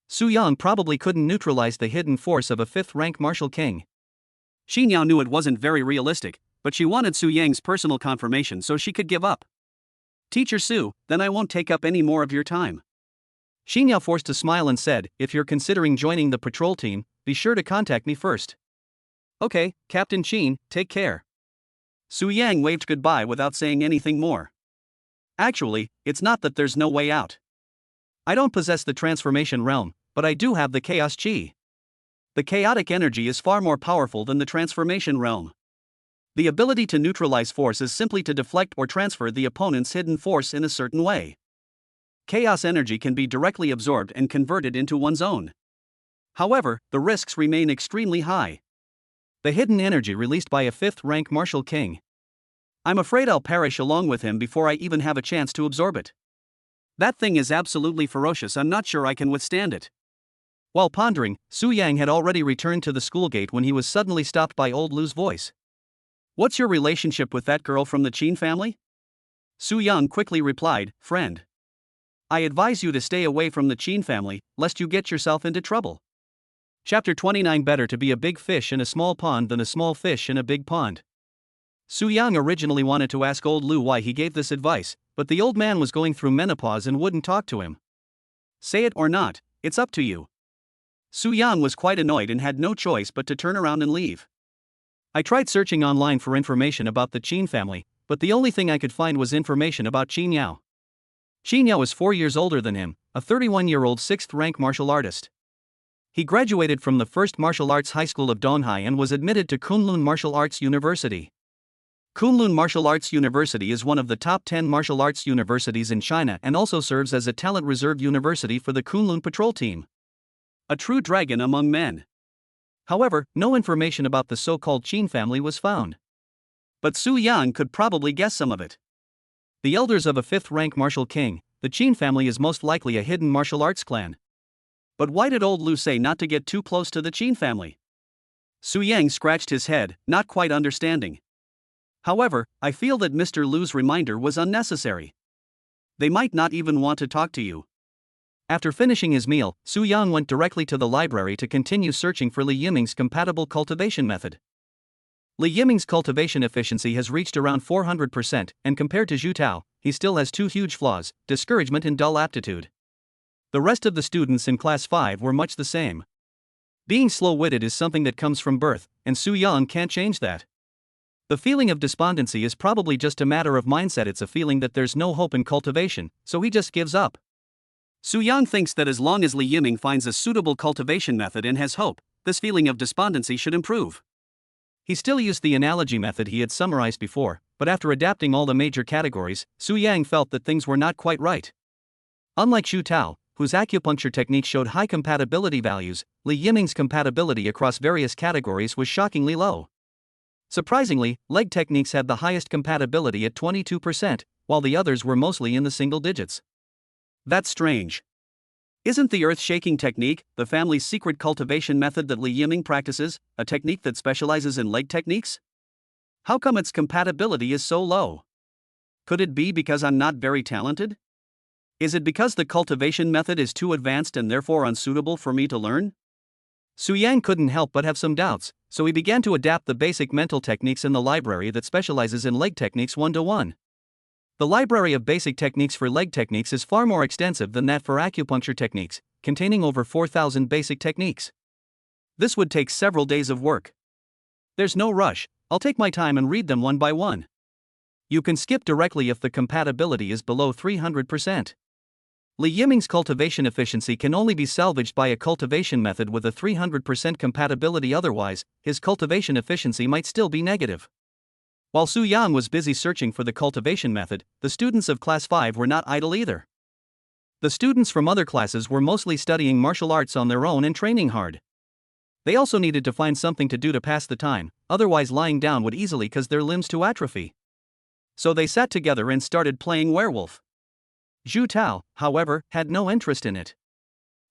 Su Yang probably couldn't neutralize the hidden force of a 5th rank martial king. Qin Yao knew it wasn't very realistic, but she wanted Su Yang's personal confirmation so she could give up. "Teacher Su, then I won't take up any more of your time." Qin Yao forced a smile and said, "If you're considering joining the patrol team, be sure to contact me first." "Okay, Captain Qin, take care." Su Yang waved goodbye without saying anything more. "Actually, it's not that there's no way out. I don't possess the transformation realm, but I do have the chaos chi. The chaotic energy is far more powerful than the transformation realm. The ability to neutralize force is simply to deflect or transfer the opponent's hidden force in a certain way. Chaos energy can be directly absorbed and converted into one's own. However, the risks remain extremely high. The hidden energy released by a 5th rank martial king. I'm afraid I'll perish along with him before I even have a chance to absorb it. That thing is absolutely ferocious. I'm not sure I can withstand it." While pondering, Su Yang had already returned to the school gate when he was suddenly stopped by old Lu's voice. "What's your relationship with that girl from the Qin family?" Su Yang quickly replied, "Friend. I advise you to stay away from the Qin family, lest you get yourself into trouble." Chapter 29. Better to be a big fish in a small pond than a small fish in a big pond. Su Yang originally wanted to ask old Lu why he gave this advice, but the old man was going through menopause and wouldn't talk to him. "Say it or not, it's up to you." Su Yang was quite annoyed and had no choice but to turn around and leave. "I tried searching online for information about the Qin family, but the only thing I could find was information about Qin Yao. Qin Yao is 4 years older than him, a 31-year-old 6th rank martial artist. He graduated from the First Martial Arts High School of Donghai and was admitted to Kunlun Martial Arts University. Kunlun Martial Arts University is one of the top 10 martial arts universities in China and also serves as a talent reserve university for the Kunlun patrol team. A true dragon among men. However, no information about the so-called Qin family was found. But Su Yang could probably guess some of it. The elders of a 5th-rank martial king, the Qin family is most likely a hidden martial arts clan. But why did old Lu say not to get too close to the Qin family? Su Yang scratched his head, not quite understanding. However, I feel that Mr. Lu's reminder was unnecessary. They might not even want to talk to you. After finishing his meal, Su Yang went directly to the library to continue searching for Li Yiming's compatible cultivation method. Li Yiming's cultivation efficiency has reached around 400%, and compared to Zhu Tao, he still has 2 huge flaws: discouragement and dull aptitude. The rest of the students in Class 5 were much the same. Being slow-witted is something that comes from birth, and Su Yang can't change that. The feeling of despondency is probably just a matter of mindset. It's a feeling that there's no hope in cultivation, so he just gives up. Su Yang thinks that as long as Li Yiming finds a suitable cultivation method and has hope, this feeling of despondency should improve. He still used the analogy method he had summarized before, but after adapting all the major categories, Su Yang felt that things were not quite right. Unlike Zhu Tao, whose acupuncture technique showed high compatibility values, Li Yiming's compatibility across various categories was shockingly low. Surprisingly, leg techniques had the highest compatibility at 22%, while the others were mostly in the single digits. That's strange. Isn't the earth-shaking technique, the family's secret cultivation method that Li Yiming practices, a technique that specializes in leg techniques? How come its compatibility is so low? Could it be because I'm not very talented? Is it because the cultivation method is too advanced and therefore unsuitable for me to learn? Su Yang couldn't help but have some doubts, so he began to adapt the basic mental techniques in the library that specializes in leg techniques 1-to-1. The library of basic techniques for leg techniques is far more extensive than that for acupuncture techniques, containing over 4,000 basic techniques. This would take several days of work. There's no rush, I'll take my time and read them one by one. You can skip directly if the compatibility is below 300%. Li Yiming's cultivation efficiency can only be salvaged by a cultivation method with a 300% compatibility, otherwise, his cultivation efficiency might still be negative. While Su Yang was busy searching for the cultivation method, the students of Class 5 were not idle either. The students from other classes were mostly studying martial arts on their own and training hard. They also needed to find something to do to pass the time, otherwise lying down would easily cause their limbs to atrophy. So they sat together and started playing werewolf. Zhu Tao, however, had no interest in it.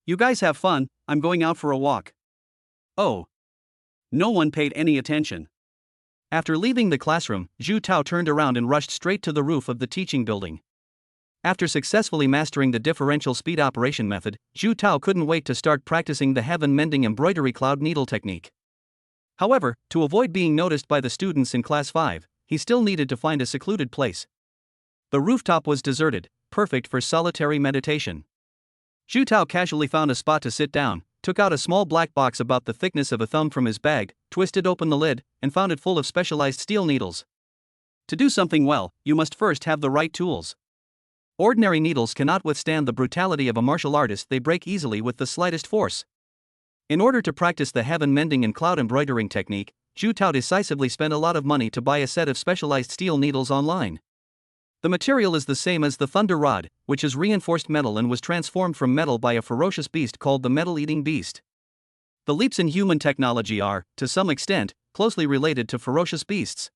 You guys have fun, I'm going out for a walk. Oh. No one paid any attention. After leaving the classroom, Zhu Tao turned around and rushed straight to the roof of the teaching building. After successfully mastering the differential speed operation method, Zhu Tao couldn't wait to start practicing the heaven-mending embroidery cloud needle technique. However, to avoid being noticed by the students in Class 5, he still needed to find a secluded place. The rooftop was deserted, perfect for solitary meditation. Zhu Tao casually found a spot to sit down, took out a small black box about the thickness of a thumb from his bag, twisted open the lid, and found it full of specialized steel needles. To do something well, you must first have the right tools. Ordinary needles cannot withstand the brutality of a martial artist, they break easily with the slightest force. In order to practice the heaven mending and cloud embroidering technique, Zhu Tao decisively spent a lot of money to buy a set of specialized steel needles online. The material is the same as the thunder rod, which is reinforced metal and was transformed from metal by a ferocious beast called the metal-eating beast. The leaps in human technology are, to some extent, closely related to ferocious beasts.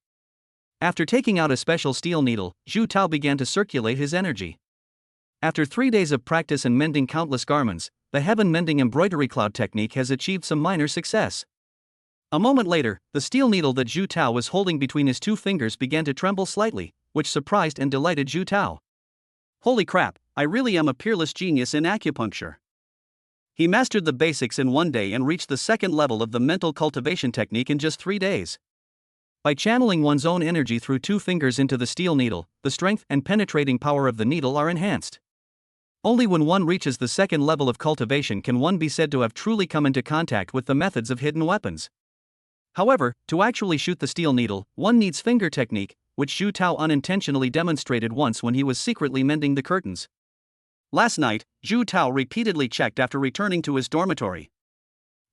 After taking out a special steel needle, Zhu Tao began to circulate his energy. After 3 days of practice and mending countless garments, the heaven mending embroidery cloud technique has achieved some minor success. A moment later, the steel needle that Zhu Tao was holding between his 2 fingers began to tremble slightly, which surprised and delighted Zhu Tao. Holy crap, I really am a peerless genius in acupuncture. He mastered the basics in 1 day and reached the second level of the mental cultivation technique in just 3 days. By channeling one's own energy through 2 fingers into the steel needle, the strength and penetrating power of the needle are enhanced. Only when one reaches the second level of cultivation can one be said to have truly come into contact with the methods of hidden weapons. However, to actually shoot the steel needle, one needs finger technique, which Zhu Tao unintentionally demonstrated once when he was secretly mending the curtains. Last night, Zhu Tao repeatedly checked after returning to his dormitory.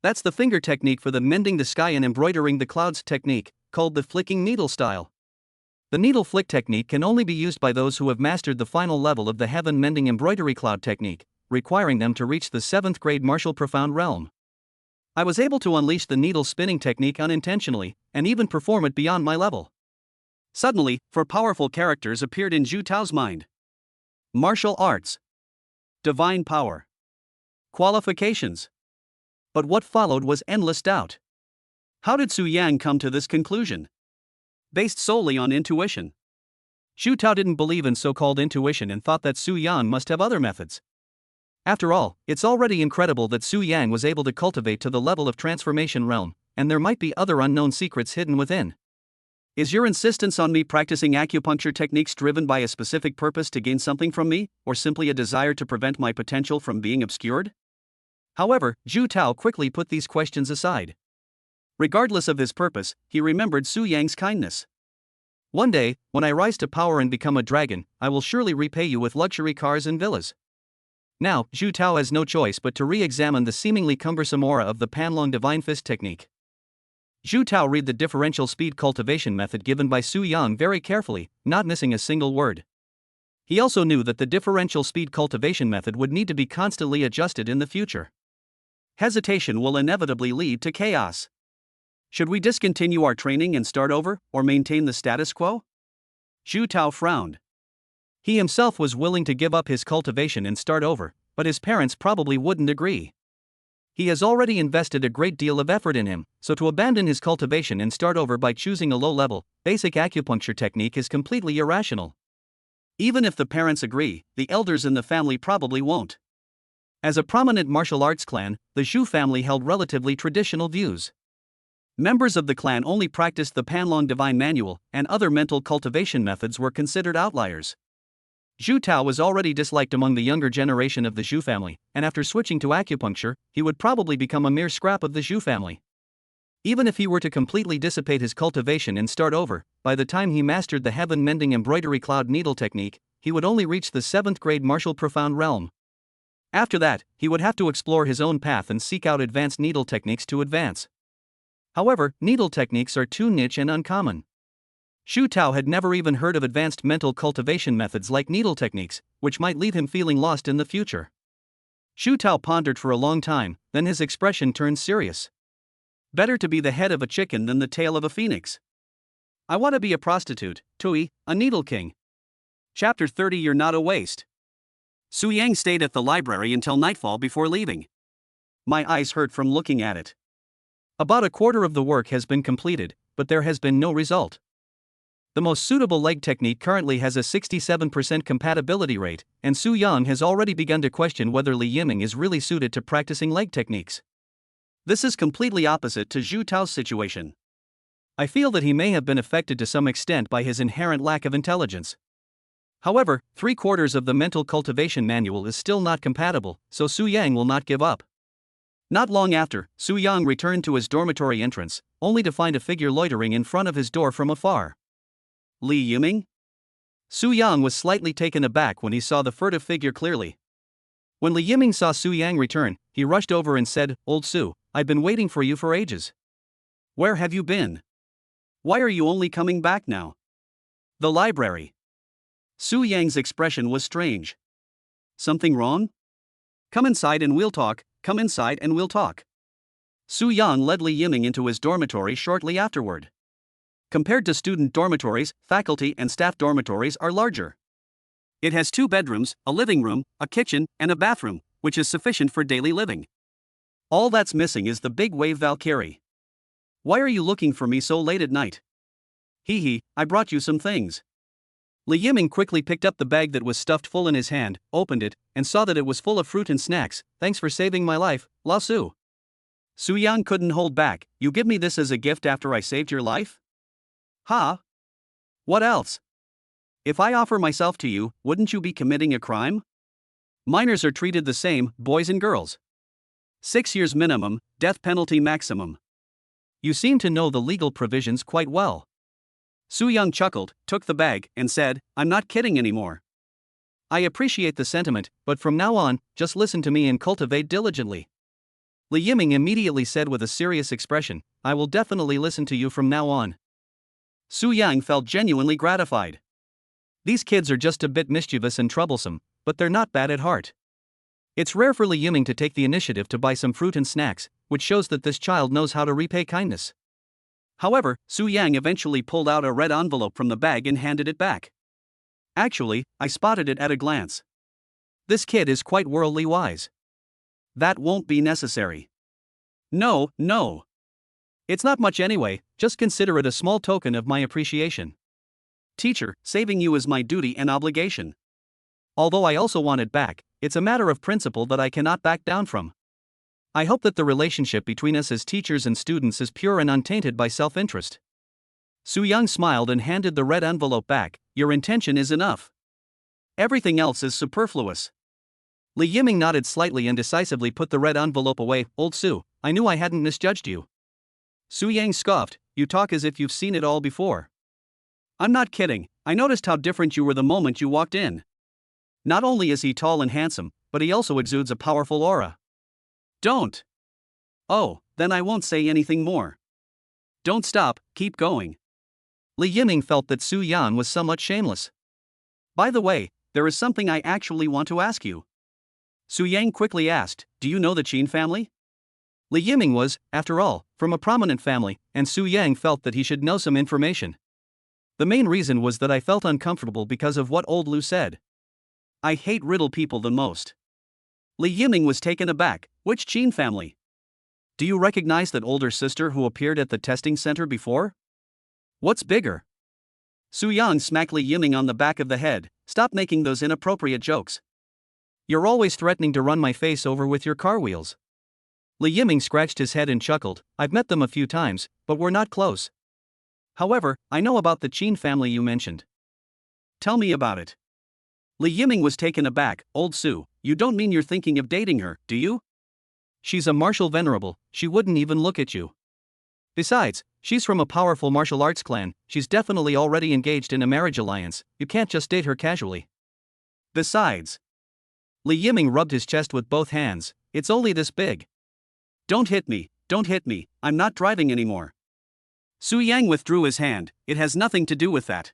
That's the finger technique for the mending the sky and embroidering the clouds technique, called the flicking needle style. The needle flick technique can only be used by those who have mastered the final level of the heaven mending embroidery cloud technique, requiring them to reach the 7th grade martial profound realm. I was able to unleash the needle spinning technique unintentionally, and even perform it beyond my level. Suddenly, four powerful characters appeared in Zhu Tao's mind: martial arts, divine power, qualifications. But what followed was endless doubt. How did Su Yang come to this conclusion? Based solely on intuition. Zhu Tao didn't believe in so-called intuition and thought that Su Yang must have other methods. After all, it's already incredible that Su Yang was able to cultivate to the level of transformation realm, and there might be other unknown secrets hidden within. Is your insistence on me practicing acupuncture techniques driven by a specific purpose to gain something from me, or simply a desire to prevent my potential from being obscured? However, Zhu Tao quickly put these questions aside. Regardless of his purpose, he remembered Su Yang's kindness. One day, when I rise to power and become a dragon, I will surely repay you with luxury cars and villas. Now, Zhu Tao has no choice but to re-examine the seemingly cumbersome aura of the Panlong Divine Fist technique. Zhu Tao read the differential speed cultivation method given by Su Yang very carefully, not missing a single word. He also knew that the differential speed cultivation method would need to be constantly adjusted in the future. Hesitation will inevitably lead to chaos. Should we discontinue our training and start over, or maintain the status quo? Zhu Tao frowned. He himself was willing to give up his cultivation and start over, but his parents probably wouldn't agree. He has already invested a great deal of effort in him, so to abandon his cultivation and start over by choosing a low-level, basic acupuncture technique is completely irrational. Even if the parents agree, the elders in the family probably won't. As a prominent martial arts clan, the Zhu family held relatively traditional views. Members of the clan only practiced the Panlong Divine Manual, and other mental cultivation methods were considered outliers. Zhu Tao was already disliked among the younger generation of the Zhu family, and after switching to acupuncture, he would probably become a mere scrap of the Zhu family. Even if he were to completely dissipate his cultivation and start over, by the time he mastered the heaven-mending embroidery cloud needle technique, he would only reach the 7th grade martial profound realm. After that, he would have to explore his own path and seek out advanced needle techniques to advance. However, needle techniques are too niche and uncommon. Zhu Tao had never even heard of advanced mental cultivation methods like needle techniques, which might leave him feeling lost in the future. Zhu Tao pondered for a long time, then his expression turned serious. Better to be the head of a chicken than the tail of a phoenix. I want to be a prostitute, Tui, a needle king. Chapter 30. You're not a waste. Su Yang stayed at the library until nightfall before leaving. My eyes hurt from looking at it. About a quarter of the work has been completed, but there has been no result. The most suitable leg technique currently has a 67% compatibility rate, and Su Yang has already begun to question whether Li Yiming is really suited to practicing leg techniques. This is completely opposite to Zhu Tao's situation. I feel that he may have been affected to some extent by his inherent lack of intelligence. However, 3/4 of the mental cultivation manual is still not compatible, so Su Yang will not give up. Not long after, Su Yang returned to his dormitory entrance, only to find a figure loitering in front of his door from afar. Li Yiming? Su Yang was slightly taken aback when he saw the furtive figure clearly. When Li Yiming saw Su Yang return, he rushed over and said, "Old Su, I've been waiting for you for ages. Where have you been? Why are you only coming back now?" The library. Su Yang's expression was strange. Something wrong? Come inside and we'll talk, come inside and we'll talk. Su Yang led Li Yiming into his dormitory shortly afterward. Compared to student dormitories, faculty and staff dormitories are larger. It has 2 bedrooms, a living room, a kitchen, and a bathroom, which is sufficient for daily living. All that's missing is the big wave Valkyrie. Why are you looking for me so late at night? Hee, I brought you some things. Li Yiming quickly picked up the bag that was stuffed full in his hand, opened it, and saw that it was full of fruit and snacks. Thanks for saving my life, Lao Su. Su Yang couldn't hold back. You give me this as a gift after I saved your life? Huh? What else? If I offer myself to you, wouldn't you be committing a crime? Minors are treated the same, boys and girls. 6 years minimum, death penalty maximum. You seem to know the legal provisions quite well. Su Yang chuckled, took the bag, and said, I'm not kidding anymore. I appreciate the sentiment, but from now on, just listen to me and cultivate diligently. Li Yiming immediately said with a serious expression, I will definitely listen to you from now on. Su Yang felt genuinely gratified. These kids are just a bit mischievous and troublesome, but they're not bad at heart. It's rare for Li Yiming to take the initiative to buy some fruit and snacks, which shows that this child knows how to repay kindness. However, Su Yang eventually pulled out a red envelope from the bag and handed it back. Actually, I spotted it at a glance. This kid is quite worldly wise. That won't be necessary. No, no. It's not much anyway, just consider it a small token of my appreciation. Teacher, saving you is my duty and obligation. Although I also want it back, it's a matter of principle that I cannot back down from. I hope that the relationship between us as teachers and students is pure and untainted by self-interest. Su Yang smiled and handed the red envelope back. Your intention is enough. Everything else is superfluous. Li Yiming nodded slightly and decisively put the red envelope away. Old Su, I knew I hadn't misjudged you. Su Yang scoffed, you talk as if you've seen it all before. I'm not kidding, I noticed how different you were the moment you walked in. Not only is he tall and handsome, but he also exudes a powerful aura. Don't. Oh, then I won't say anything more. Don't stop, keep going. Li Yiming felt that Su Yan was somewhat shameless. By the way, there is something I actually want to ask you. Su Yang quickly asked, do you know the Qin family? Li Yiming was, after all, from a prominent family, and Su Yang felt that he should know some information. The main reason was that I felt uncomfortable because of what old Lu said. I hate riddle people the most. Li Yiming was taken aback. Which Qin family? Do you recognize that older sister who appeared at the testing center before? What's bigger? Su Yang smacked Li Yiming on the back of the head. Stop making those inappropriate jokes. You're always threatening to run my face over with your car wheels. Li Yiming scratched his head and chuckled. I've met them a few times, but we're not close. However, I know about the Qin family you mentioned. Tell me about it. Li Yiming was taken aback. Old Su, you don't mean you're thinking of dating her, do you? She's a martial venerable, she wouldn't even look at you. Besides, she's from a powerful martial arts clan, she's definitely already engaged in a marriage alliance, you can't just date her casually. Besides, Li Yiming rubbed his chest with both hands, it's only this big. Don't hit me, I'm not driving anymore. Su Yang withdrew his hand, it has nothing to do with that.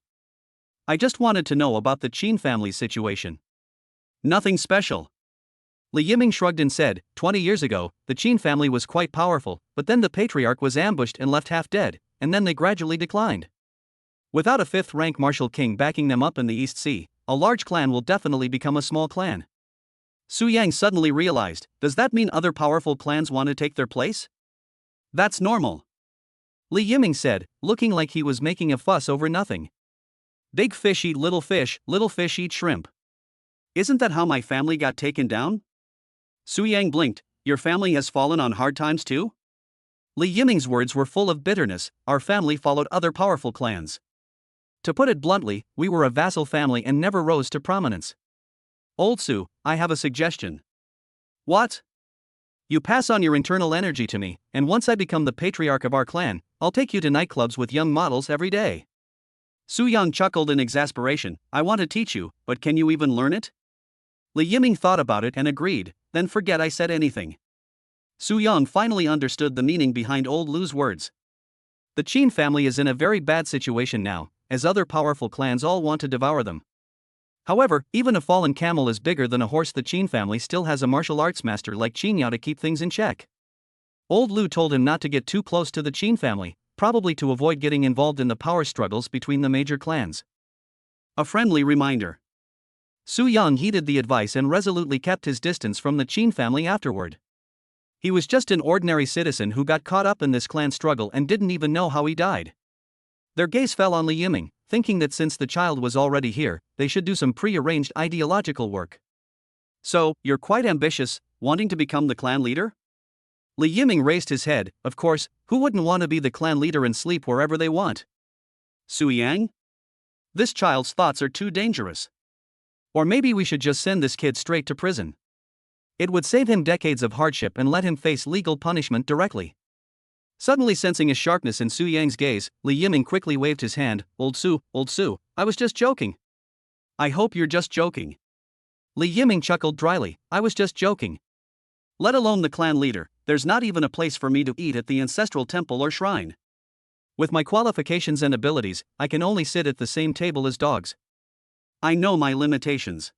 I just wanted to know about the Qin family situation. Nothing special. Li Yiming shrugged and said, 20 years ago, the Qin family was quite powerful, but then the patriarch was ambushed and left half dead, and then they gradually declined. Without a fifth-rank martial king backing them up in the East Sea, a large clan will definitely become a small clan. Su Yang suddenly realized, does that mean other powerful clans want to take their place? That's normal. Li Yiming said, looking like he was making a fuss over nothing. Big fish eat little fish eat shrimp. Isn't that how my family got taken down? Su Yang blinked, your family has fallen on hard times too? Li Yiming's words were full of bitterness, our family followed other powerful clans. To put it bluntly, we were a vassal family and never rose to prominence. Old Su, I have a suggestion. What? You pass on your internal energy to me, and once I become the patriarch of our clan, I'll take you to nightclubs with young models every day. Su Yang chuckled in exasperation, I want to teach you, but can you even learn it? Li Yiming thought about it and agreed, then forget I said anything. Su Yang finally understood the meaning behind old Lu's words. The Qin family is in a very bad situation now, as other powerful clans all want to devour them. However, even a fallen camel is bigger than a horse. The Qin family still has a martial arts master like Qin Yao to keep things in check. Old Lu told him not to get too close to the Qin family, probably to avoid getting involved in the power struggles between the major clans. A friendly reminder. Su Yang heeded the advice and resolutely kept his distance from the Qin family afterward. He was just an ordinary citizen who got caught up in this clan struggle and didn't even know how he died. Their gaze fell on Li Yiming, thinking that since the child was already here, they should do some pre-arranged ideological work. So, you're quite ambitious, wanting to become the clan leader? Li Yiming raised his head, of course, who wouldn't want to be the clan leader and sleep wherever they want? Su Yang? This child's thoughts are too dangerous. Or maybe we should just send this kid straight to prison. It would save him decades of hardship and let him face legal punishment directly. Suddenly sensing a sharpness in Su Yang's gaze, Li Yiming quickly waved his hand, Old Su, I was just joking. I hope you're just joking. Li Yiming chuckled dryly, I was just joking. Let alone the clan leader, there's not even a place for me to eat at the ancestral temple or shrine. With my qualifications and abilities, I can only sit at the same table as dogs. I know my limitations.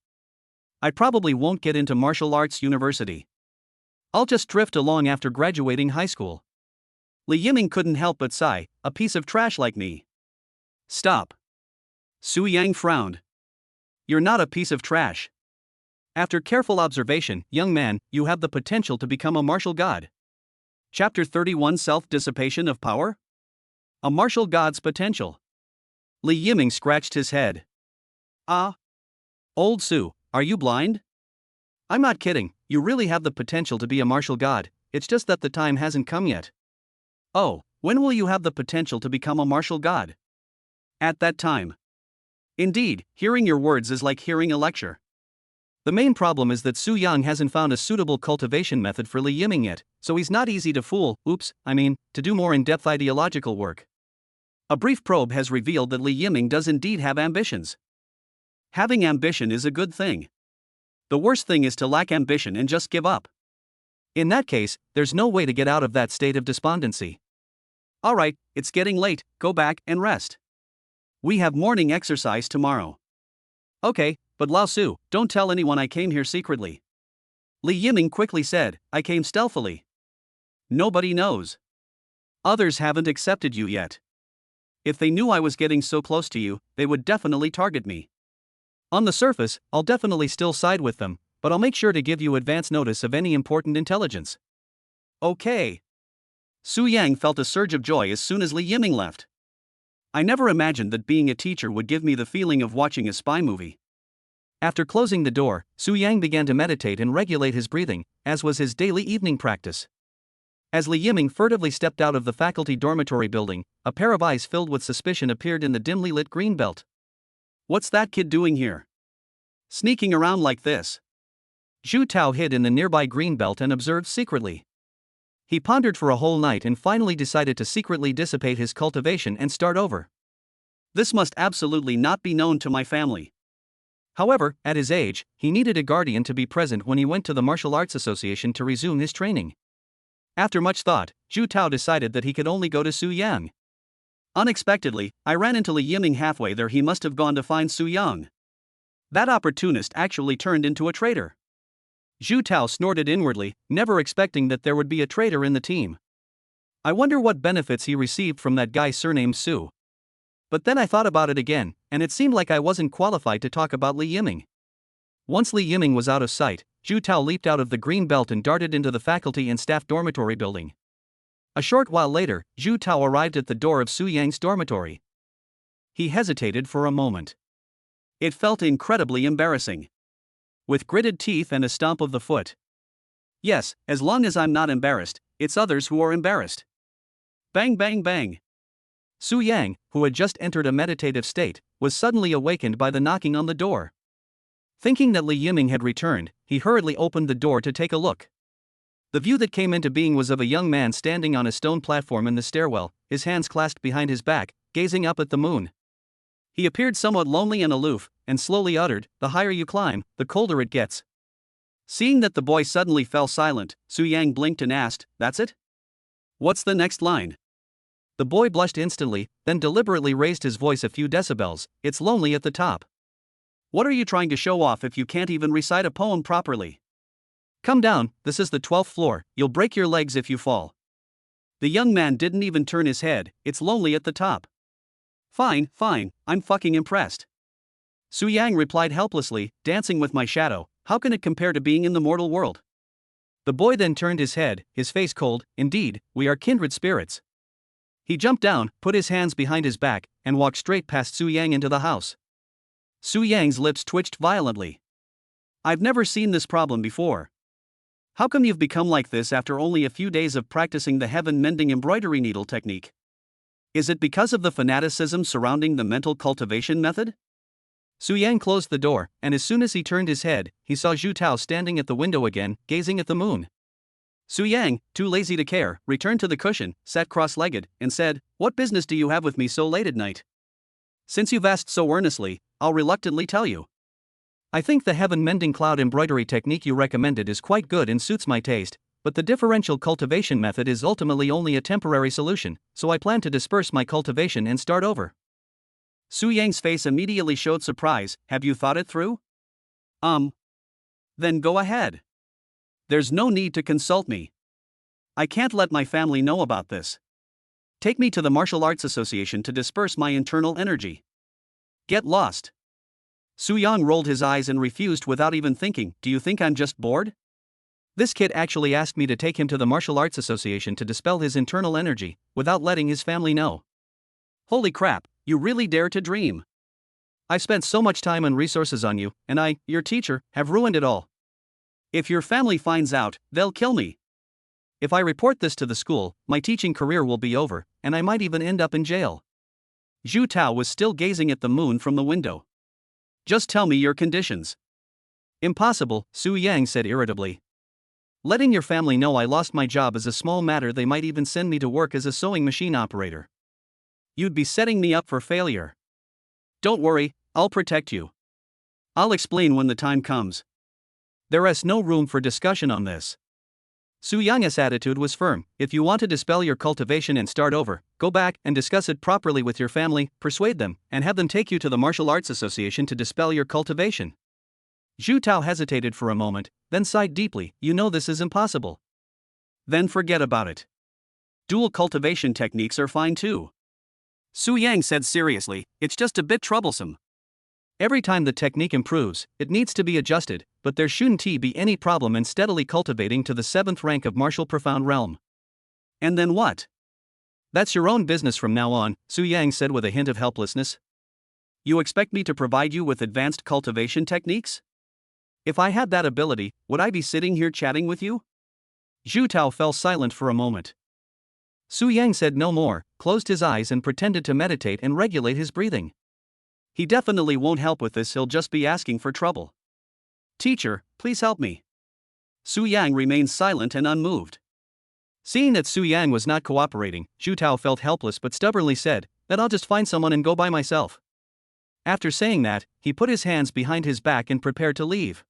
I probably won't get into martial arts university. I'll just drift along after graduating high school. Li Yiming couldn't help but sigh, a piece of trash like me. Stop. Su Yang frowned. You're not a piece of trash. After careful observation, young man, you have the potential to become a martial god. Chapter 31 Self-Dissipation of Power? A martial god's potential. Li Yiming scratched his head. Ah. Old Su, are you blind? I'm not kidding, you really have the potential to be a martial god, it's just that the time hasn't come yet. Oh, when will you have the potential to become a martial god? At that time. Indeed, hearing your words is like hearing a lecture. The main problem is that Su Yang hasn't found a suitable cultivation method for Li Yiming yet, so he's not easy to fool, to do more in-depth ideological work. A brief probe has revealed that Li Yiming does indeed have ambitions. Having ambition is a good thing. The worst thing is to lack ambition and just give up. In that case, there's no way to get out of that state of despondency. Alright, it's getting late, go back and rest. We have morning exercise tomorrow. Okay, but Lao Su, don't tell anyone I came here secretly. Li Yiming quickly said, I came stealthily. Nobody knows. Others haven't accepted you yet. If they knew I was getting so close to you, they would definitely target me. On the surface, I'll definitely still side with them, but I'll make sure to give you advance notice of any important intelligence. Okay. Su Yang felt a surge of joy as soon as Li Yiming left. I never imagined that being a teacher would give me the feeling of watching a spy movie. After closing the door, Su Yang began to meditate and regulate his breathing, as was his daily evening practice. As Li Yiming furtively stepped out of the faculty dormitory building, a pair of eyes filled with suspicion appeared in the dimly lit green belt. What's that kid doing here? Sneaking around like this? Zhu Tao hid in the nearby green belt and observed secretly. He pondered for a whole night and finally decided to secretly dissipate his cultivation and start over. This must absolutely not be known to my family. However, at his age, he needed a guardian to be present when he went to the Martial Arts Association to resume his training. After much thought, Zhu Tao decided that he could only go to Su Yang. Unexpectedly, I ran into Li Yiming halfway there. He must have gone to find Su Yang. That opportunist actually turned into a traitor. Zhu Tao snorted inwardly, never expecting that there would be a traitor in the team. I wonder what benefits he received from that guy surnamed Su. But then I thought about it again, and it seemed like I wasn't qualified to talk about Li Yiming. Once Li Yiming was out of sight, Zhu Tao leaped out of the green belt and darted into the faculty and staff dormitory building. A short while later, Zhu Tao arrived at the door of Su Yang's dormitory. He hesitated for a moment. It felt incredibly embarrassing. With gritted teeth and a stomp of the foot. Yes, as long as I'm not embarrassed, it's others who are embarrassed. Bang bang bang. Su Yang, who had just entered a meditative state, was suddenly awakened by the knocking on the door. Thinking that Li Yiming had returned, he hurriedly opened the door to take a look. The view that came into being was of a young man standing on a stone platform in the stairwell, his hands clasped behind his back, gazing up at the moon. He appeared somewhat lonely and aloof, and slowly uttered, "The higher you climb, the colder it gets." Seeing that the boy suddenly fell silent, Su Yang blinked and asked, "That's it? What's the next line?" The boy blushed instantly, then deliberately raised his voice a few decibels, "It's lonely at the top." What are you trying to show off if you can't even recite a poem properly? Come down, this is the 12th floor, you'll break your legs if you fall. The young man didn't even turn his head, "It's lonely at the top." Fine, I'm fucking impressed. Su Yang replied helplessly, "Dancing with my shadow, how can it compare to being in the mortal world?" The boy then turned his head, his face cold. "Indeed, we are kindred spirits." He jumped down, put his hands behind his back, and walked straight past Su Yang into the house. Su Yang's lips twitched violently. "I've never seen this problem before. How come you've become like this after only a few days of practicing the heaven-mending embroidery needle technique? Is it because of the fanaticism surrounding the mental cultivation method?" Su Yang closed the door, and as soon as he turned his head, he saw Zhu Tao standing at the window again, gazing at the moon. Su Yang, too lazy to care, returned to the cushion, sat cross-legged, and said, "What business do you have with me so late at night? Since you've asked so earnestly, I'll reluctantly tell you. I think the heaven-mending cloud embroidery technique you recommended is quite good and suits my taste, but the differential cultivation method is ultimately only a temporary solution, so I plan to disperse my cultivation and start over." Su Yang's face immediately showed surprise. "Have you thought it through?" Then go ahead. There's no need to consult me. I can't let my family know about this. Take me to the Martial Arts Association to disperse my internal energy. Get lost. Su Yang rolled his eyes and refused without even thinking. Do you think I'm just bored? This kid actually asked me to take him to the Martial Arts Association to dispel his internal energy, without letting his family know. Holy crap, you really dare to dream. I've spent so much time and resources on you, and I, your teacher, have ruined it all. If your family finds out, they'll kill me. If I report this to the school, my teaching career will be over, and I might even end up in jail. Zhu Tao was still gazing at the moon from the window. Just tell me your conditions. Impossible, Su Yang said irritably. Letting your family know I lost my job is a small matter. They might even send me to work as a sewing machine operator. You'd be setting me up for failure. Don't worry, I'll protect you. I'll explain when the time comes. There is no room for discussion on this. Su Yang's attitude was firm. If you want to dispel your cultivation and start over, go back and discuss it properly with your family, persuade them, and have them take you to the Martial Arts Association to dispel your cultivation. Zhu Tao hesitated for a moment, then sighed deeply. You know this is impossible. Then forget about it. Dual cultivation techniques are fine too. Su Yang said seriously, it's just a bit troublesome. Every time the technique improves, it needs to be adjusted, but there shouldn't be any problem in steadily cultivating to the 7th rank of Martial Profound Realm. And then what? That's your own business from now on, Su Yang said with a hint of helplessness. You expect me to provide you with advanced cultivation techniques? If I had that ability, would I be sitting here chatting with you? Zhu Tao fell silent for a moment. Su Yang said no more, closed his eyes and pretended to meditate and regulate his breathing. He definitely won't help with this, he'll just be asking for trouble. Teacher, please help me. Su Yang remained silent and unmoved. Seeing that Su Yang was not cooperating, Zhu Tao felt helpless but stubbornly said, that I'll just find someone and go by myself. After saying that, he put his hands behind his back and prepared to leave.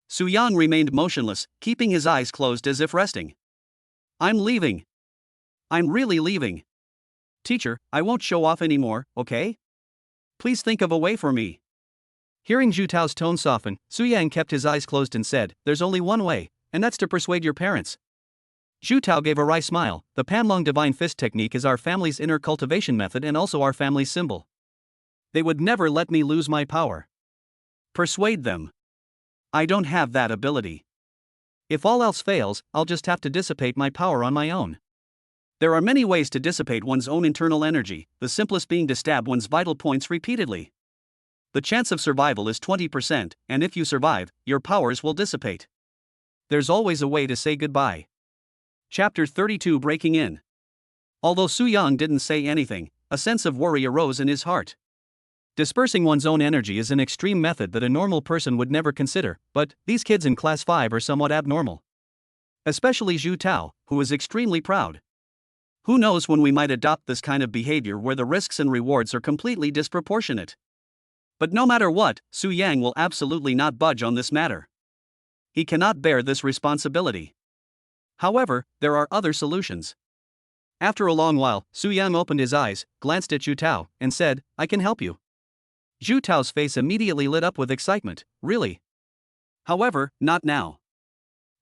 Su Yang remained motionless, keeping his eyes closed as if resting. I'm leaving. I'm really leaving. Teacher, I won't show off anymore, okay? Please think of a way for me. Hearing Zhu Tao's tone soften, Su Yang kept his eyes closed and said, there's only one way, and that's to persuade your parents. Zhu Tao gave a wry smile. The Panlong Divine Fist technique is our family's inner cultivation method and also our family's symbol. They would never let me lose my power. Persuade them. I don't have that ability. If all else fails, I'll just have to dissipate my power on my own. There are many ways to dissipate one's own internal energy, the simplest being to stab one's vital points repeatedly. The chance of survival is 20%, and if you survive, your powers will dissipate. There's always a way to say goodbye. Chapter 32 Breaking In. Although Su Yang didn't say anything, a sense of worry arose in his heart. Dispersing one's own energy is an extreme method that a normal person would never consider, but these kids in Class 5 are somewhat abnormal. Especially Zhu Tao, who is extremely proud. Who knows when we might adopt this kind of behavior where the risks and rewards are completely disproportionate. But no matter what, Su Yang will absolutely not budge on this matter. He cannot bear this responsibility. However, there are other solutions. After a long while, Su Yang opened his eyes, glanced at Zhu Tao, and said, I can help you. Zhu Tao's face immediately lit up with excitement. Really? However, not now.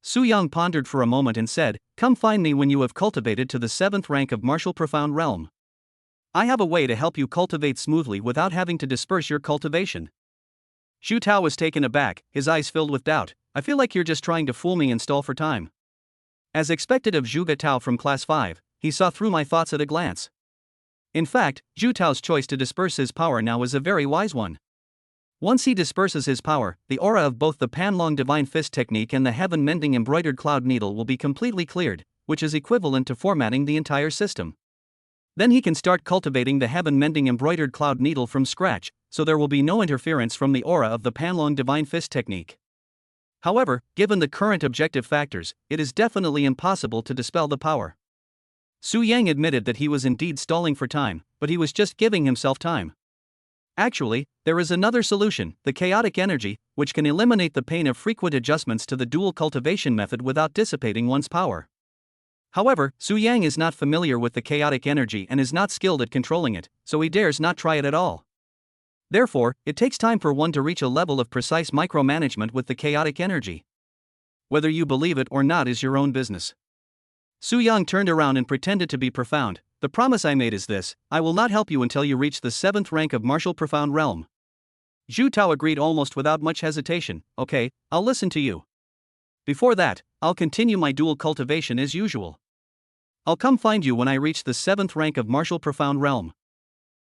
Su Yang pondered for a moment and said, come find me when you have cultivated to the 7th rank of Martial Profound Realm. I have a way to help you cultivate smoothly without having to disperse your cultivation. Zhu Tao was taken aback, his eyes filled with doubt. I feel like you're just trying to fool me and stall for time. As expected of Zhu Tao from Class 5, he saw through my thoughts at a glance. In fact, Zhu Tao's choice to disperse his power now is a very wise one. Once he disperses his power, the aura of both the Panlong Divine Fist technique and the Heaven-Mending Embroidered Cloud Needle will be completely cleared, which is equivalent to formatting the entire system. Then he can start cultivating the Heaven-Mending Embroidered Cloud Needle from scratch, so there will be no interference from the aura of the Panlong Divine Fist technique. However, given the current objective factors, it is definitely impossible to dispel the power. Su Yang admitted that he was indeed stalling for time, but he was just giving himself time. Actually, there is another solution, the chaotic energy, which can eliminate the pain of frequent adjustments to the dual cultivation method without dissipating one's power. However, Su Yang is not familiar with the chaotic energy and is not skilled at controlling it, so he dares not try it at all. Therefore, it takes time for one to reach a level of precise micromanagement with the chaotic energy. Whether you believe it or not is your own business. Su Yang turned around and pretended to be profound. The promise I made is this: I will not help you until you reach the 7th rank of martial profound realm. Zhu Tao agreed almost without much hesitation. Okay, I'll listen to you. Before that, I'll continue my dual cultivation as usual. I'll come find you when I reach the 7th rank of martial profound realm.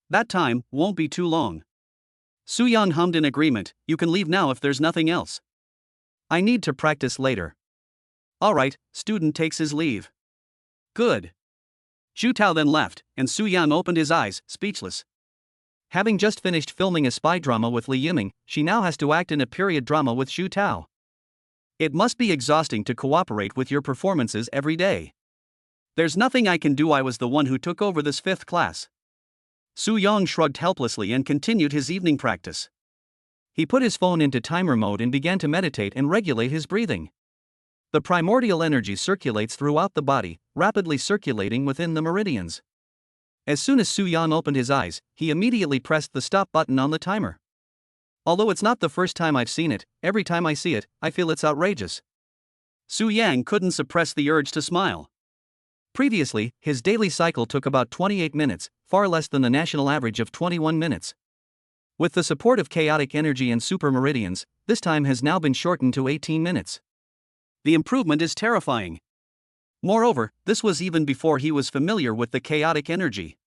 That time won't be too long. Su Yang hummed in agreement. You can leave now if there's nothing else. I need to practice later. Alright, student takes his leave. Good. Zhu Tao then left, and Su Yang opened his eyes, speechless. Having just finished filming a spy drama with Li Yiming, she now has to act in a period drama with Zhu Tao. It must be exhausting to cooperate with your performances every day. There's nothing I can do. I was the one who took over this 5th class. Su Yang shrugged helplessly and continued his evening practice. He put his phone into timer mode and began to meditate and regulate his breathing. The primordial energy circulates throughout the body, rapidly circulating within the meridians. As soon as Su Yang opened his eyes, he immediately pressed the stop button on the timer. Although it's not the first time I've seen it, every time I see it, I feel it's outrageous. Su Yang couldn't suppress the urge to smile. Previously, his daily cycle took about 28 minutes, far less than the national average of 21 minutes. With the support of chaotic energy and super meridians, this time has now been shortened to 18 minutes. The improvement is terrifying. Moreover, this was even before he was familiar with the chaotic energy.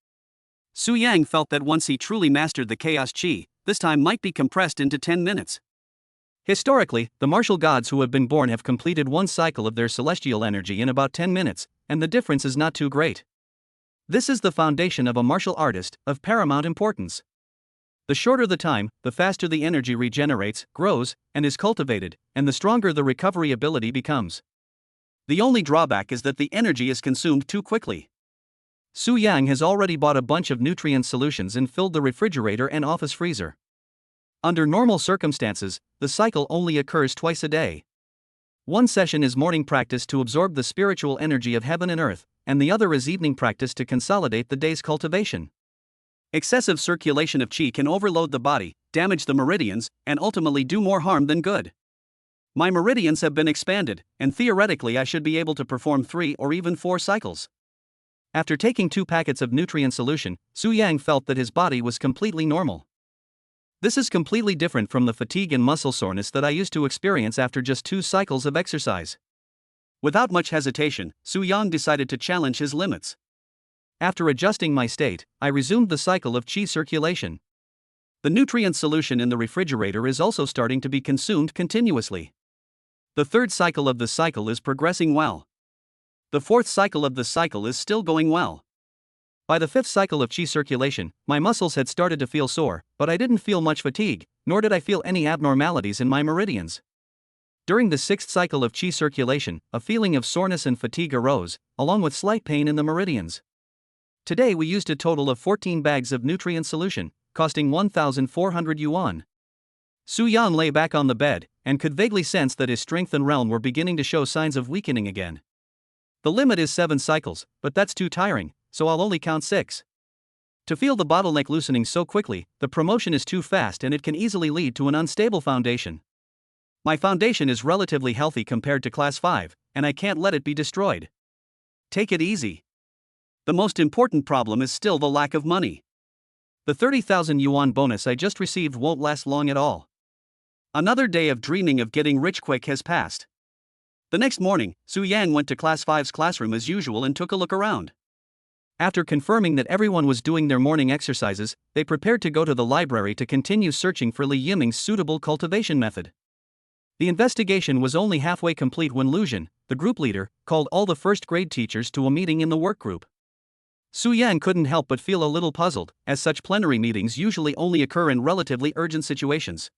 Su Yang felt that once he truly mastered the chaos chi, this time might be compressed into 10 minutes. Historically, the martial gods who have been born have completed one cycle of their celestial energy in about 10 minutes, and the difference is not too great. This is the foundation of a martial artist, of paramount importance. The shorter the time, the faster the energy regenerates, grows, and is cultivated, and the stronger the recovery ability becomes. The only drawback is that the energy is consumed too quickly. Su Yang has already bought a bunch of nutrient solutions and filled the refrigerator and office freezer. Under normal circumstances, the cycle only occurs twice a day. One session is morning practice to absorb the spiritual energy of heaven and earth, and the other is evening practice to consolidate the day's cultivation. Excessive circulation of qi can overload the body, damage the meridians, and ultimately do more harm than good. My meridians have been expanded, and theoretically I should be able to perform 3 or even 4 cycles. After taking 2 packets of nutrient solution, Su Yang felt that his body was completely normal. This is completely different from the fatigue and muscle soreness that I used to experience after just 2 cycles of exercise. Without much hesitation, Su Yang decided to challenge his limits. After adjusting my state, I resumed the cycle of qi circulation. The nutrient solution in the refrigerator is also starting to be consumed continuously. The 3rd cycle of the cycle is progressing well. The 4th cycle of the cycle is still going well. By the 5th cycle of qi circulation, my muscles had started to feel sore, but I didn't feel much fatigue, nor did I feel any abnormalities in my meridians. During the 6th cycle of qi circulation, a feeling of soreness and fatigue arose, along with slight pain in the meridians. Today we used a total of 14 bags of nutrient solution, costing 1,400 yuan. Su Yan lay back on the bed, and could vaguely sense that his strength and realm were beginning to show signs of weakening again. The limit is 7 cycles, but that's too tiring, so I'll only count 6. To feel the bottleneck loosening so quickly, the promotion is too fast and it can easily lead to an unstable foundation. My foundation is relatively healthy compared to class 5, and I can't let it be destroyed. Take it easy. The most important problem is still the lack of money. The 30,000 yuan bonus I just received won't last long at all. Another day of dreaming of getting rich quick has passed. The next morning, Su Yang went to class 5's classroom as usual and took a look around. After confirming that everyone was doing their morning exercises, they prepared to go to the library to continue searching for Li Yiming's suitable cultivation method. The investigation was only halfway complete when Lu Zhen, the group leader, called all the first-grade teachers to a meeting in the work group. Su Yang couldn't help but feel a little puzzled, as such plenary meetings usually only occur in relatively urgent situations.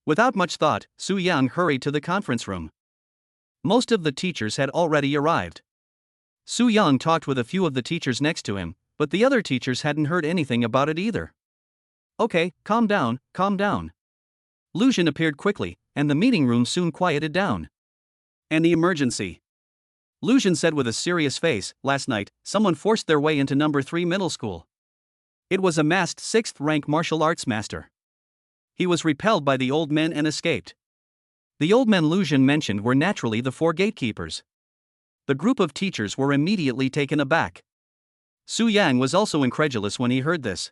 Without much thought, Su Yang hurried to the conference room. Most of the teachers had already arrived. Su Yang talked with a few of the teachers next to him, but the other teachers hadn't heard anything about it either. Okay, calm down, calm down. Lu Zhen appeared quickly, and the meeting room soon quieted down. Any emergency? Lu Zhen said with a serious face, last night, someone forced their way into number 3 middle school. It was a masked 6th rank martial arts master. He was repelled by the old men and escaped. The old men Lu Zhen mentioned were naturally the 4 gatekeepers. The group of teachers were immediately taken aback. Su Yang was also incredulous when he heard this.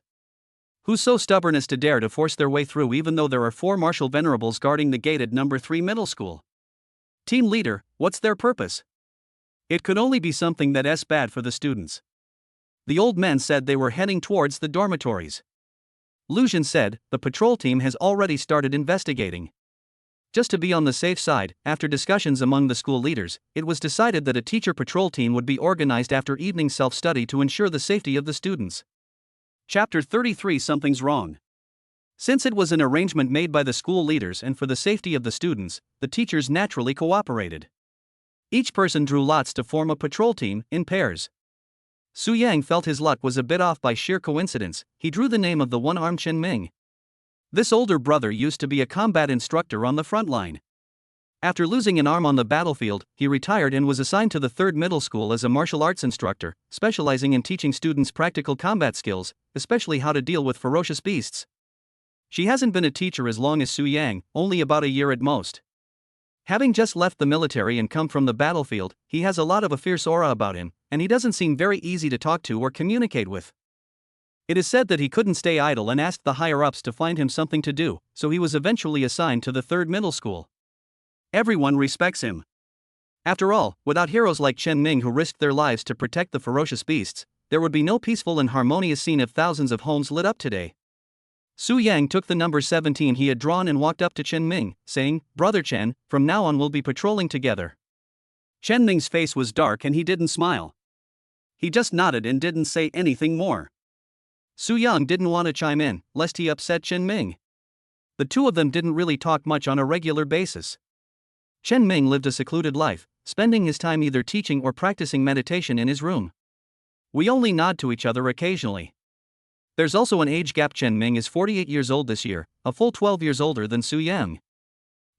Who's so stubborn as to dare to force their way through even though there are 4 martial venerables guarding the gate at number 3 middle school? Team leader, what's their purpose? It could only be something that's bad for the students. The old men said they were heading towards the dormitories. Lucian said, the patrol team has already started investigating. Just to be on the safe side, after discussions among the school leaders, it was decided that a teacher patrol team would be organized after evening self-study to ensure the safety of the students. Chapter 33 Something's Wrong. Since it was an arrangement made by the school leaders and for the safety of the students, the teachers naturally cooperated. Each person drew lots to form a patrol team, in pairs. Su Yang felt his luck was a bit off by sheer coincidence. He drew the name of the one-armed Chen Ming. This older brother used to be a combat instructor on the front line. After losing an arm on the battlefield, he retired and was assigned to the 3rd middle school as a martial arts instructor, specializing in teaching students practical combat skills, especially how to deal with ferocious beasts. She hasn't been a teacher as long as Su Yang, only about a year at most. Having just left the military and come from the battlefield, he has a lot of a fierce aura about him, and he doesn't seem very easy to talk to or communicate with. It is said that he couldn't stay idle and asked the higher-ups to find him something to do, so he was eventually assigned to the 3rd middle school. Everyone respects him. After all, without heroes like Chen Ming who risked their lives to protect the ferocious beasts, there would be no peaceful and harmonious scene of thousands of homes lit up today. Su Yang took the number 17 he had drawn and walked up to Chen Ming, saying, "Brother Chen, from now on we'll be patrolling together." Chen Ming's face was dark and he didn't smile. He just nodded and didn't say anything more. Su Yang didn't want to chime in, lest he upset Chen Ming. The two of them didn't really talk much on a regular basis. Chen Ming lived a secluded life, spending his time either teaching or practicing meditation in his room. We only nod to each other occasionally. There's also an age gap. Chen Ming is 48 years old this year, a full 12 years older than Su Yang.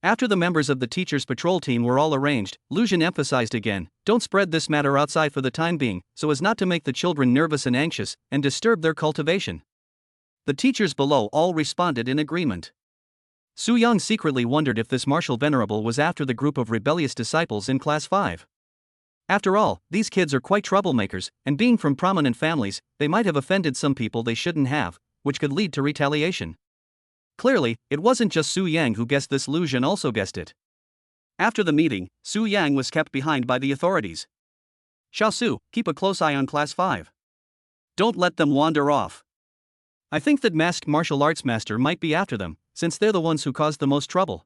After the members of the teachers' patrol team were all arranged, Lucian emphasized again, don't spread this matter outside for the time being, so as not to make the children nervous and anxious, and disturb their cultivation. The teachers below all responded in agreement. Su Yang secretly wondered if this martial venerable was after the group of rebellious disciples in class 5. After all, these kids are quite troublemakers, and being from prominent families, they might have offended some people they shouldn't have, which could lead to retaliation. Clearly, it wasn't just Su Yang who guessed this. Lucian also guessed it. After the meeting, Su Yang was kept behind by the authorities. Xiao Su, keep a close eye on class 5. Don't let them wander off. I think that masked martial arts master might be after them, since they're the ones who caused the most trouble.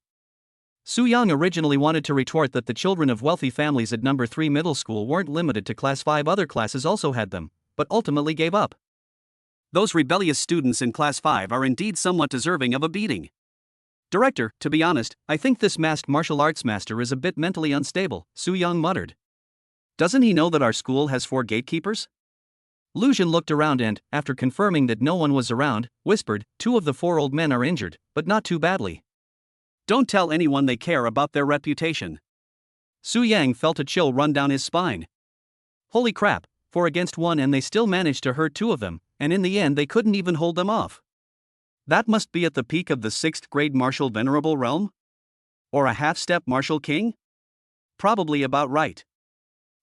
Su Yang originally wanted to retort that the children of wealthy families at number 3 middle school weren't limited to class 5, other classes also had them, but ultimately gave up. Those rebellious students in class 5 are indeed somewhat deserving of a beating. Director, to be honest, I think this masked martial arts master is a bit mentally unstable, Su Yang muttered. Doesn't he know that our school has 4 gatekeepers? Lucian looked around and, after confirming that no one was around, whispered, 2 of the 4 old men are injured, but not too badly. Don't tell anyone. They care about their reputation. Su Yang felt a chill run down his spine. Holy crap, 4 against 1 and they still managed to hurt 2 of them, and in the end they couldn't even hold them off. That must be at the peak of the 6th grade martial venerable realm? Or a half-step martial king? Probably about right.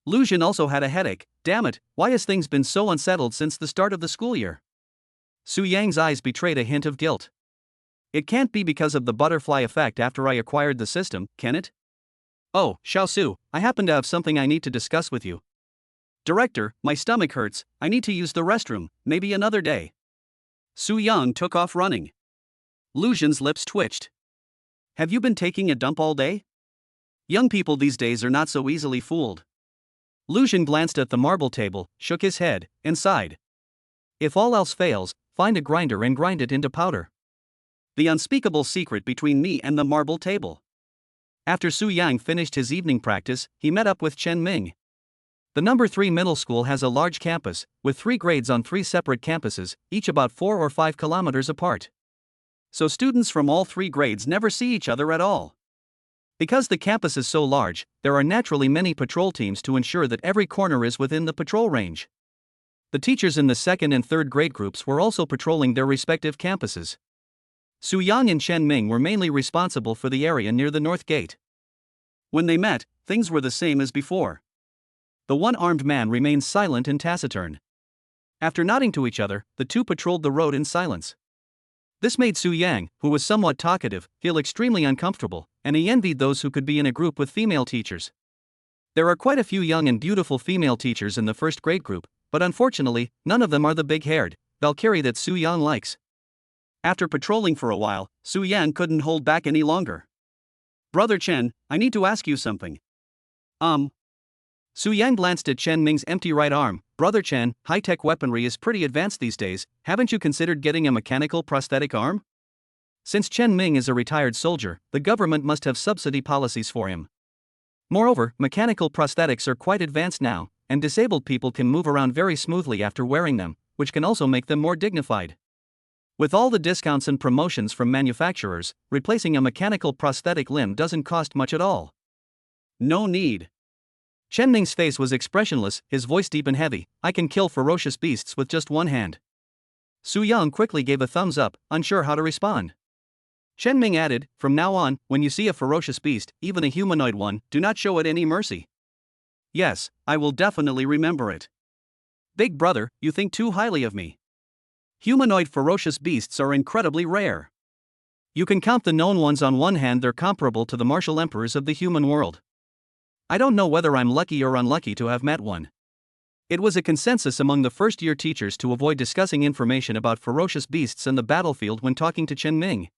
Lucian also had a headache. Damn it, why has things been so unsettled since the start of the school year? Su Yang's eyes betrayed a hint of guilt. It can't be because of the butterfly effect after I acquired the system, can it? Oh, Xiao Su, I happen to have something I need to discuss with you. Director, my stomach hurts, I need to use the restroom, maybe another day. Su Yang took off running. Lucian's lips twitched. Have you been taking a dump all day? Young people these days are not so easily fooled. Lucian glanced at the marble table, shook his head, and sighed. If all else fails, find a grinder and grind it into powder. The unspeakable secret between me and the marble table. After Su Yang finished his evening practice, he met up with Chen Ming. The number 3 middle school has a large campus, with 3 grades on 3 separate campuses, each about 4 or 5 kilometers apart. So students from all 3 grades never see each other at all. Because the campus is so large, there are naturally many patrol teams to ensure that every corner is within the patrol range. The teachers in the 2nd and 3rd grade groups were also patrolling their respective campuses. Su Yang and Chen Ming were mainly responsible for the area near the north gate. When they met, things were the same as before. The one-armed man remained silent and taciturn. After nodding to each other, the two patrolled the road in silence. This made Su Yang, who was somewhat talkative, feel extremely uncomfortable, and he envied those who could be in a group with female teachers. There are quite a few young and beautiful female teachers in the first grade group, but unfortunately, none of them are the big-haired Valkyrie that Su Yang likes. After patrolling for a while, Su Yang couldn't hold back any longer. Brother Chen, I need to ask you something. Su Yang glanced at Chen Ming's empty right arm. Brother Chen, high-tech weaponry is pretty advanced these days, haven't you considered getting a mechanical prosthetic arm? Since Chen Ming is a retired soldier, the government must have subsidy policies for him. Moreover, mechanical prosthetics are quite advanced now, and disabled people can move around very smoothly after wearing them, which can also make them more dignified. With all the discounts and promotions from manufacturers, replacing a mechanical prosthetic limb doesn't cost much at all. No need. Chen Ming's face was expressionless, his voice deep and heavy. I can kill ferocious beasts with just one hand. Su Yang quickly gave a thumbs up, unsure how to respond. Chen Ming added, from now on, when you see a ferocious beast, even a humanoid one, do not show it any mercy. Yes, I will definitely remember it. Big brother, you think too highly of me. Humanoid ferocious beasts are incredibly rare. You can count the known ones on one hand. They're comparable to the martial emperors of the human world. I don't know whether I'm lucky or unlucky to have met one. It was a consensus among the first-year teachers to avoid discussing information about ferocious beasts in the battlefield when talking to Chen Ming.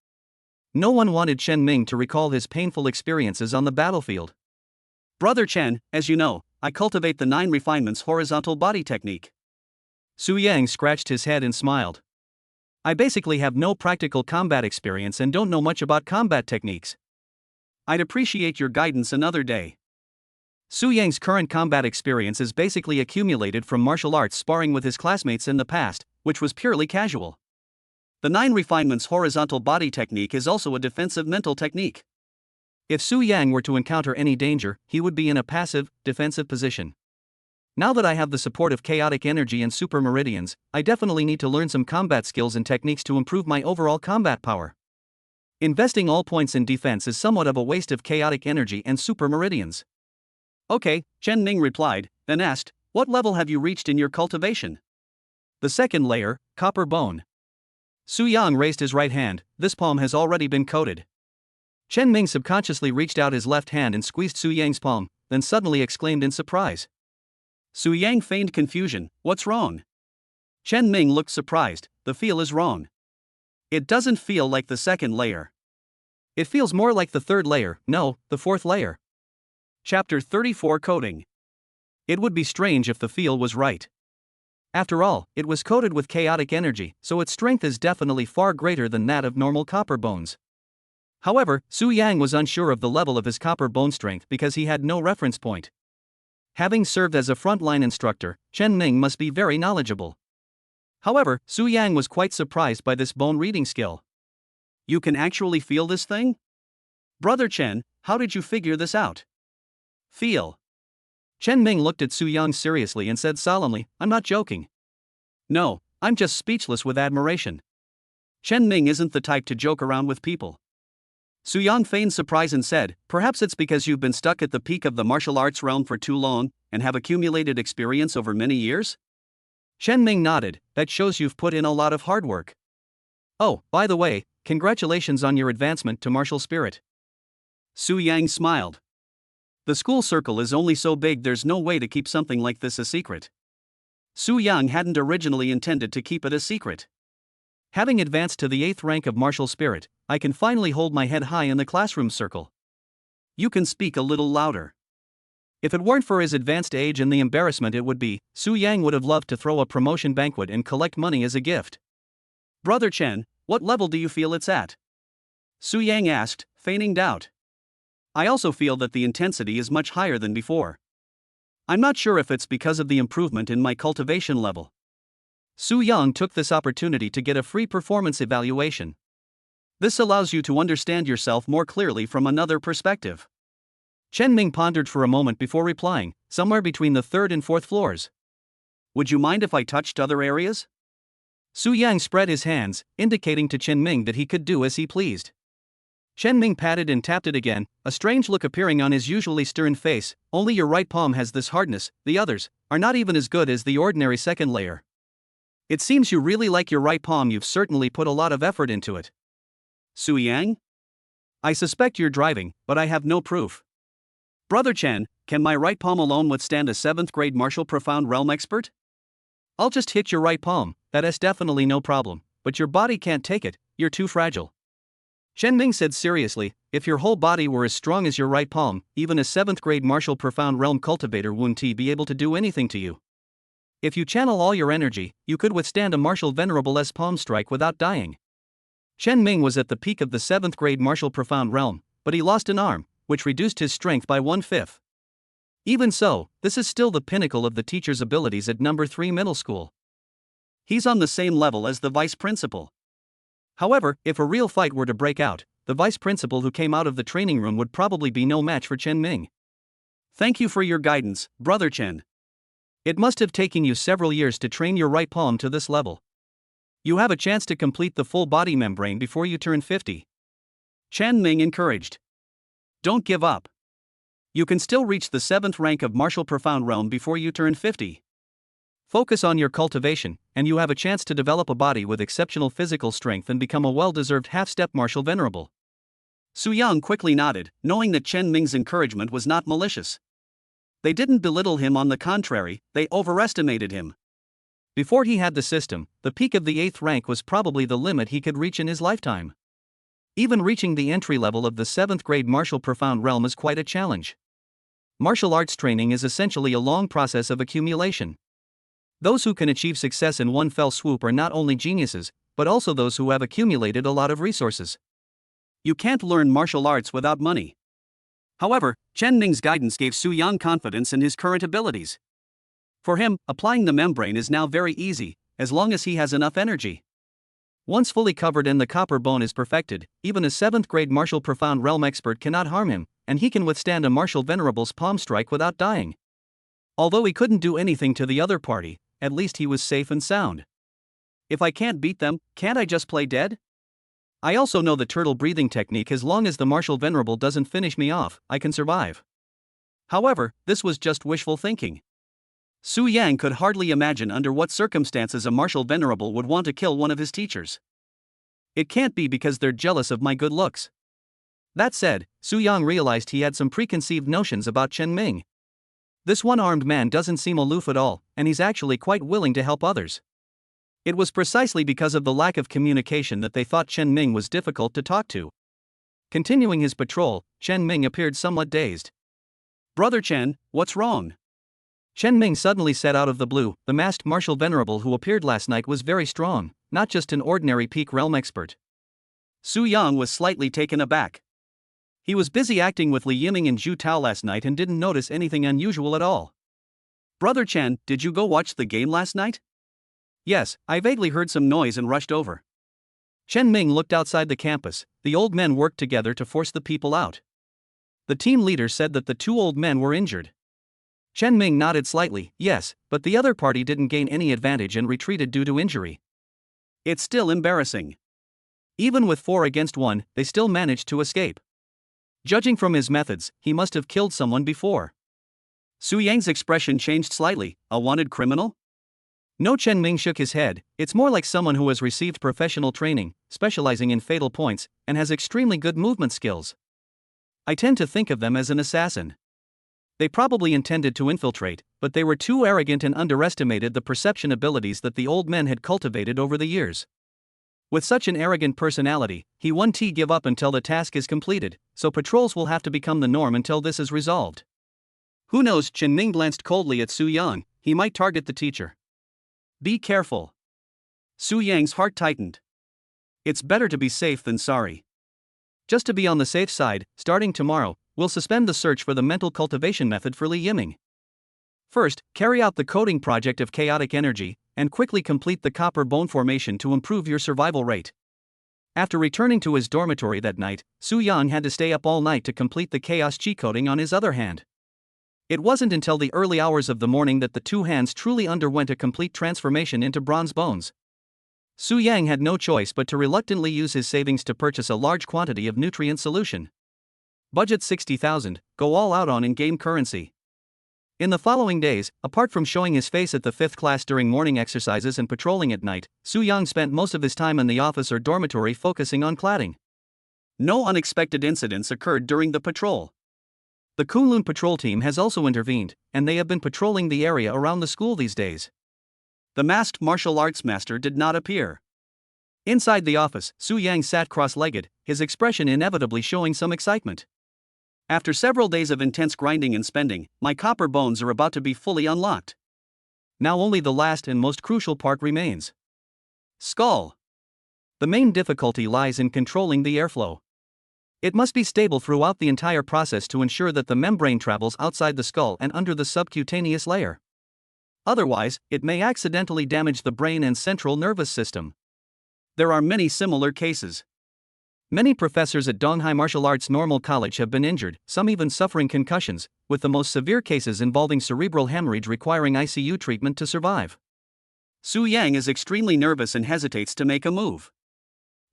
No one wanted Chen Ming to recall his painful experiences on the battlefield. Brother Chen, as you know, I cultivate the 9 refinements horizontal body technique. Su Yang scratched his head and smiled. I basically have no practical combat experience and don't know much about combat techniques. I'd appreciate your guidance another day. Su Yang's current combat experience is basically accumulated from martial arts sparring with his classmates in the past, which was purely casual. The 9 refinements horizontal body technique is also a defensive mental technique. If Su Yang were to encounter any danger, he would be in a passive, defensive position. Now that I have the support of chaotic energy and super meridians, I definitely need to learn some combat skills and techniques to improve my overall combat power. Investing all points in defense is somewhat of a waste of chaotic energy and super meridians. Okay, Chen Ming replied, then asked, what level have you reached in your cultivation? The second layer, copper bone. Su Yang raised his right hand. This palm has already been coated. Chen Ming subconsciously reached out his left hand and squeezed Su Yang's palm, then suddenly exclaimed in surprise. Su Yang feigned confusion. What's wrong? Chen Ming looked surprised. The feel is wrong. It doesn't feel like the second layer. It feels more like the third layer, no, the fourth layer. Chapter 34 Coating. It would be strange if the feel was right. After all, it was coated with chaotic energy, so its strength is definitely far greater than that of normal copper bones. However, Su Yang was unsure of the level of his copper bone strength because he had no reference point. Having served as a frontline instructor, Chen Ming must be very knowledgeable. However, Su Yang was quite surprised by this bone reading skill. You can actually feel this thing? Brother Chen, how did you figure this out? Feel. Chen Ming looked at Su Yang seriously and said solemnly, I'm not joking. No, I'm just speechless with admiration. Chen Ming isn't the type to joke around with people. Su Yang feigned surprise and said, perhaps it's because you've been stuck at the peak of the martial arts realm for too long, and have accumulated experience over many years? Chen Ming nodded, that shows you've put in a lot of hard work. Oh, by the way, congratulations on your advancement to martial spirit. Su Yang smiled. The school circle is only so big, there's no way to keep something like this a secret. Su Yang hadn't originally intended to keep it a secret. Having advanced to the 8th rank of martial spirit, I can finally hold my head high in the classroom circle. You can speak a little louder. If it weren't for his advanced age and the embarrassment it would be, Su Yang would have loved to throw a promotion banquet and collect money as a gift. Brother Chen, what level do you feel it's at? Su Yang asked, feigning doubt. I also feel that the intensity is much higher than before. I'm not sure if it's because of the improvement in my cultivation level. Su Yang took this opportunity to get a free performance evaluation. This allows you to understand yourself more clearly from another perspective. Chen Ming pondered for a moment before replying, somewhere between the 3rd and 4th floors. Would you mind if I touched other areas? Su Yang spread his hands, indicating to Chen Ming that he could do as he pleased. Chen Ming patted and tapped it again, a strange look appearing on his usually stern face. Only your right palm has this hardness, the others are not even as good as the ordinary second layer. It seems you really like your right palm. You've certainly put a lot of effort into it. Su Yang? I suspect you're driving, but I have no proof. Brother Chen, can my right palm alone withstand a 7th grade martial profound realm expert? I'll just hit your right palm, that's definitely no problem, but your body can't take it, you're too fragile. Chen Ming said seriously, if your whole body were as strong as your right palm, even a 7th grade martial profound realm cultivator wouldn't be able to do anything to you. If you channel all your energy, you could withstand a martial venerable's palm strike without dying. Chen Ming was at the peak of the 7th grade martial profound realm, but he lost an arm, which reduced his strength by 1/5. Even so, this is still the pinnacle of the teacher's abilities at number 3 middle school. He's on the same level as the vice principal. However, if a real fight were to break out, the vice principal who came out of the training room would probably be no match for Chen Ming. Thank you for your guidance, Brother Chen. It must have taken you several years to train your right palm to this level. You have a chance to complete the full body membrane before you turn 50. Chen Ming encouraged. Don't give up. You can still reach the 7th rank of martial profound realm before you turn 50. Focus on your cultivation, and you have a chance to develop a body with exceptional physical strength and become a well-deserved half-step martial venerable. Su Yang quickly nodded, knowing that Chen Ming's encouragement was not malicious. They didn't belittle him, on the contrary, they overestimated him. Before he had the system, the peak of the 8th rank was probably the limit he could reach in his lifetime. Even reaching the entry level of the 7th grade martial profound realm is quite a challenge. Martial arts training is essentially a long process of accumulation. Those who can achieve success in one fell swoop are not only geniuses, but also those who have accumulated a lot of resources. You can't learn martial arts without money. However, Chen Ming's guidance gave Su Yang confidence in his current abilities. For him, applying the membrane is now very easy, as long as he has enough energy. Once fully covered and the copper bone is perfected, even a 7th grade martial profound realm expert cannot harm him, and he can withstand a martial venerable's palm strike without dying. Although he couldn't do anything to the other party, at least he was safe and sound. If I can't beat them, can't I just play dead? I also know the turtle breathing technique. As long as the martial venerable doesn't finish me off, I can survive. However, this was just wishful thinking. Su Yang could hardly imagine under what circumstances a martial venerable would want to kill one of his teachers. It can't be because they're jealous of my good looks. That said, Su Yang realized he had some preconceived notions about Chen Ming. This one-armed man doesn't seem aloof at all, and he's actually quite willing to help others. It was precisely because of the lack of communication that they thought Chen Ming was difficult to talk to. Continuing his patrol, Chen Ming appeared somewhat dazed. Brother Chen, what's wrong? Chen Ming suddenly said out of the blue, the masked martial venerable who appeared last night was very strong, not just an ordinary peak realm expert. Su Yang was slightly taken aback. He was busy acting with Li Yiming and Zhu Tao last night and didn't notice anything unusual at all. Brother Chen, did you go watch the game last night? Yes, I vaguely heard some noise and rushed over. Chen Ming looked outside the campus. The old men worked together to force the people out. The team leader said that the 2 old men were injured. Chen Ming nodded slightly, yes, but the other party didn't gain any advantage and retreated due to injury. It's still embarrassing. Even with 4 against 1, they still managed to escape. Judging from his methods, he must have killed someone before. Su Yang's expression changed slightly. A wanted criminal? No, Chen Ming shook his head. It's more like someone who has received professional training, specializing in fatal points, and has extremely good movement skills. I tend to think of them as an assassin. They probably intended to infiltrate, but they were too arrogant and underestimated the perception abilities that the old men had cultivated over the years. With such an arrogant personality, he won't give up until the task is completed, so patrols will have to become the norm until this is resolved. Who knows? Chen Ming glanced coldly at Su Yang. He might target the teacher. Be careful. Su Yang's heart tightened. It's better to be safe than sorry. Just to be on the safe side, starting tomorrow, we'll suspend the search for the mental cultivation method for Li Yiming. First, carry out the coding project of chaotic energy, and quickly complete the copper bone formation to improve your survival rate. After returning to his dormitory that night, Su Yang had to stay up all night to complete the chaos chi coding on his other hand. It wasn't until the early hours of the morning that the 2 hands truly underwent a complete transformation into bronze bones. Su Yang had no choice but to reluctantly use his savings to purchase a large quantity of nutrient solution. Budget 60,000, go all out on in-game currency. In the following days, apart from showing his face at the 5th class during morning exercises and patrolling at night, Su-young spent most of his time in the office or dormitory focusing on cladding. No unexpected incidents occurred during the patrol. The Kunlun patrol team has also intervened, and they have been patrolling the area around the school these days. The masked martial arts master did not appear. Inside the office, Su-young sat cross-legged, his expression inevitably showing some excitement. After several days of intense grinding and spending, my copper bones are about to be fully unlocked. Now only the last and most crucial part remains. Skull. The main difficulty lies in controlling the airflow. It must be stable throughout the entire process to ensure that the membrane travels outside the skull and under the subcutaneous layer. Otherwise, it may accidentally damage the brain and central nervous system. There are many similar cases. Many professors at Donghai Martial Arts Normal College have been injured, some even suffering concussions, with the most severe cases involving cerebral hemorrhage requiring ICU treatment to survive. Su-young is extremely nervous and hesitates to make a move.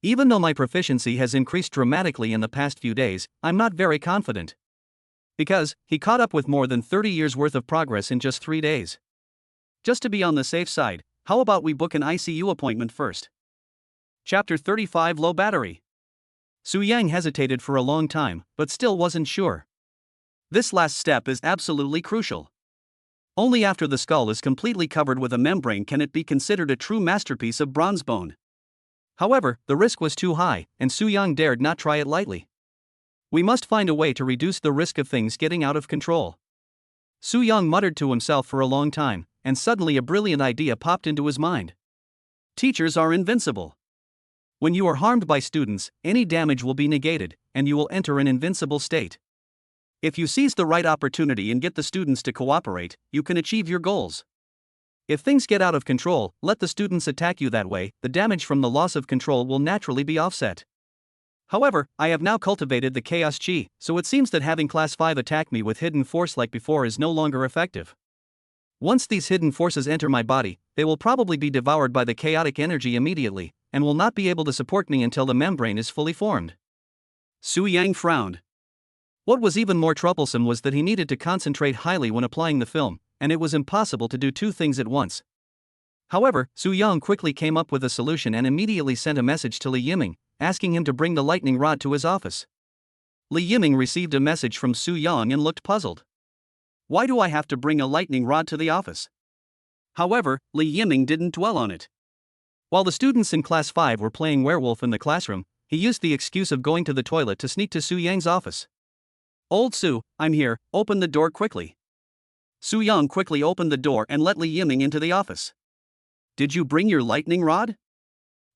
Even though my proficiency has increased dramatically in the past few days, I'm not very confident. Because he caught up with more than 30 years worth of progress in just 3 days. Just to be on the safe side, how about we book an ICU appointment first? Chapter 35 Low Battery. Su-young hesitated for a long time, but still wasn't sure. This last step is absolutely crucial. Only after the skull is completely covered with a membrane can it be considered a true masterpiece of bronze bone. However, the risk was too high, and Su-young dared not try it lightly. We must find a way to reduce the risk of things getting out of control. Su-young muttered to himself for a long time, and suddenly a brilliant idea popped into his mind. Teachers are invincible. When you are harmed by students, any damage will be negated, and you will enter an invincible state. If you seize the right opportunity and get the students to cooperate, you can achieve your goals. If things get out of control, let the students attack you that way, the damage from the loss of control will naturally be offset. However, I have now cultivated the chaos chi, so it seems that having class 5 attack me with hidden force like before is no longer effective. Once these hidden forces enter my body, they will probably be devoured by the chaotic energy immediately, and will not be able to support me until the membrane is fully formed. Su-young frowned. What was even more troublesome was that he needed to concentrate highly when applying the film, and it was impossible to do 2 things at once. However, Su-young quickly came up with a solution and immediately sent a message to Li Yiming, asking him to bring the lightning rod to his office. Li Yiming received a message from Su-young and looked puzzled. Why do I have to bring a lightning rod to the office? However, Li Yiming didn't dwell on it. While the students in class 5 were playing werewolf in the classroom, he used the excuse of going to the toilet to sneak to Su-young's office. Old Su, I'm here, open the door quickly. Su-young quickly opened the door and let Li Yiming into the office. Did you bring your lightning rod?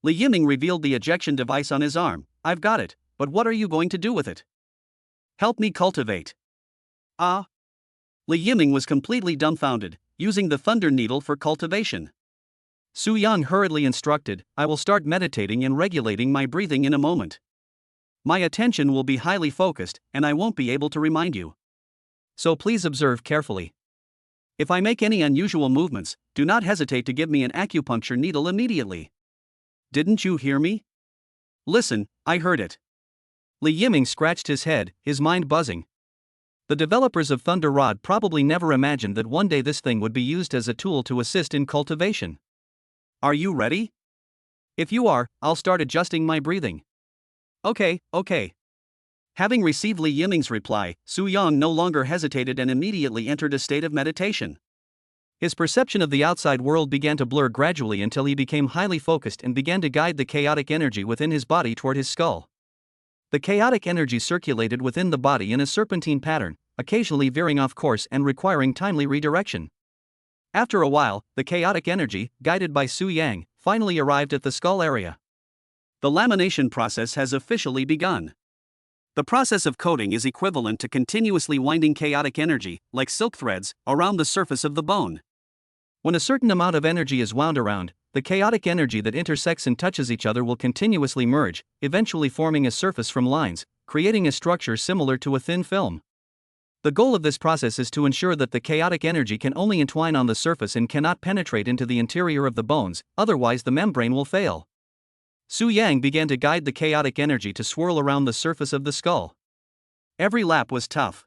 Li Yiming revealed the ejection device on his arm. I've got it, but what are you going to do with it? Help me cultivate. Ah. Li Yiming was completely dumbfounded, using the thunder needle for cultivation. Su-young hurriedly instructed, I will start meditating and regulating my breathing in a moment. My attention will be highly focused, and I won't be able to remind you. So please observe carefully. If I make any unusual movements, do not hesitate to give me an acupuncture needle immediately. Didn't you hear me? Listen, I heard it. Li Yiming scratched his head, his mind buzzing. The developers of Thunder Rod probably never imagined that one day this thing would be used as a tool to assist in cultivation. Are you ready? If you are, I'll start adjusting my breathing. Okay. Having received Li Yiming's reply, Su-young no longer hesitated and immediately entered a state of meditation. His perception of the outside world began to blur gradually until he became highly focused and began to guide the chaotic energy within his body toward his skull. The chaotic energy circulated within the body in a serpentine pattern, occasionally veering off course and requiring timely redirection. After a while, the chaotic energy, guided by Su-young, finally arrived at the skull area. The lamination process has officially begun. The process of coating is equivalent to continuously winding chaotic energy, like silk threads, around the surface of the bone. When a certain amount of energy is wound around, the chaotic energy that intersects and touches each other will continuously merge, eventually forming a surface from lines, creating a structure similar to a thin film. The goal of this process is to ensure that the chaotic energy can only entwine on the surface and cannot penetrate into the interior of the bones, otherwise the membrane will fail. Su-young began to guide the chaotic energy to swirl around the surface of the skull. Every lap was tough.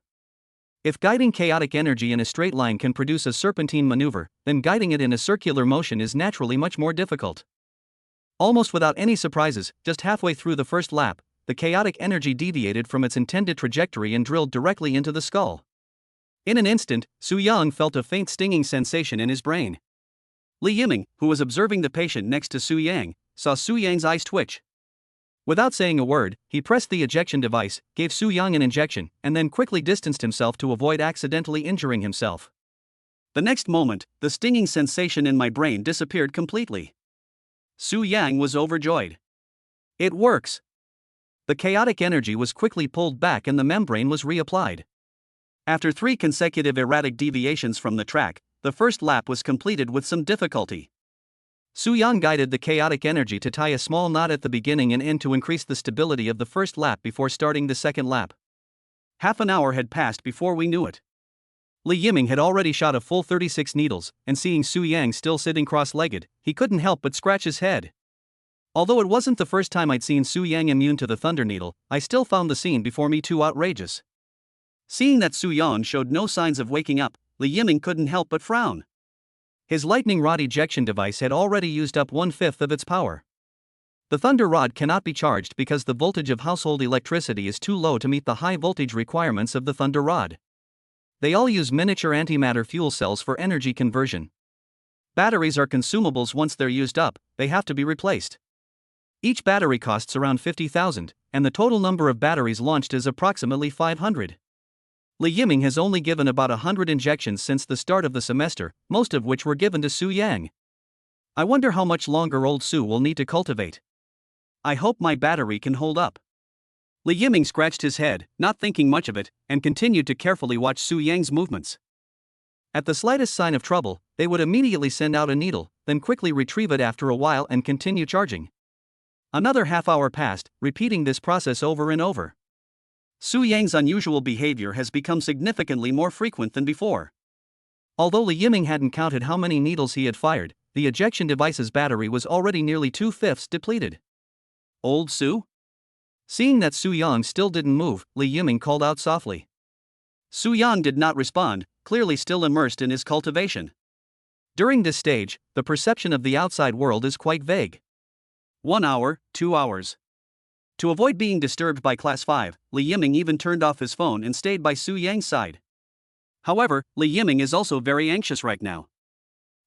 If guiding chaotic energy in a straight line can produce a serpentine maneuver, then guiding it in a circular motion is naturally much more difficult. Almost without any surprises, just halfway through the first lap, the chaotic energy deviated from its intended trajectory and drilled directly into the skull. In an instant, Su Yang felt a faint stinging sensation in his brain. Li Yiming, who was observing the patient next to Su Yang, saw Su Yang's eyes twitch. Without saying a word, he pressed the ejection device, gave Su Yang an injection, and then quickly distanced himself to avoid accidentally injuring himself. The next moment, the stinging sensation in my brain disappeared completely. Su Yang was overjoyed. It works! The chaotic energy was quickly pulled back and the membrane was reapplied. After 3 consecutive erratic deviations from the track, the first lap was completed with some difficulty. Su Yang guided the chaotic energy to tie a small knot at the beginning and end to increase the stability of the first lap before starting the second lap. Half an hour had passed before we knew it. Li Yiming had already shot a full 36 needles, and seeing Su Yang still sitting cross-legged, he couldn't help but scratch his head. Although it wasn't the first time I'd seen Su Yang immune to the thunder needle, I still found the scene before me too outrageous. Seeing that Su Yang showed no signs of waking up, Li Yiming couldn't help but frown. His lightning rod ejection device had already used up 1/5 of its power. The thunder rod cannot be charged because the voltage of household electricity is too low to meet the high voltage requirements of the thunder rod. They all use miniature antimatter fuel cells for energy conversion. Batteries are consumables. Once they're used up, they have to be replaced. Each battery costs around 50,000, and the total number of batteries launched is approximately 500. Li Yiming has only given about 100 injections since the start of the semester, most of which were given to Su Yang. I wonder how much longer old Su will need to cultivate. I hope my battery can hold up. Li Yiming scratched his head, not thinking much of it, and continued to carefully watch Su Yang's movements. At the slightest sign of trouble, they would immediately send out a needle, then quickly retrieve it after a while and continue charging. Another half hour passed, repeating this process over and over. Su Yang's unusual behavior has become significantly more frequent than before. Although Li Yiming hadn't counted how many needles he had fired, the ejection device's battery was already nearly 2/5 depleted. Old Su? Seeing that Su Yang still didn't move, Li Yiming called out softly. Su Yang did not respond, clearly still immersed in his cultivation. During this stage, the perception of the outside world is quite vague. 1 hour, 2 hours. To avoid being disturbed by Class 5, Li Yiming even turned off his phone and stayed by Su Yang's side. However, Li Yiming is also very anxious right now.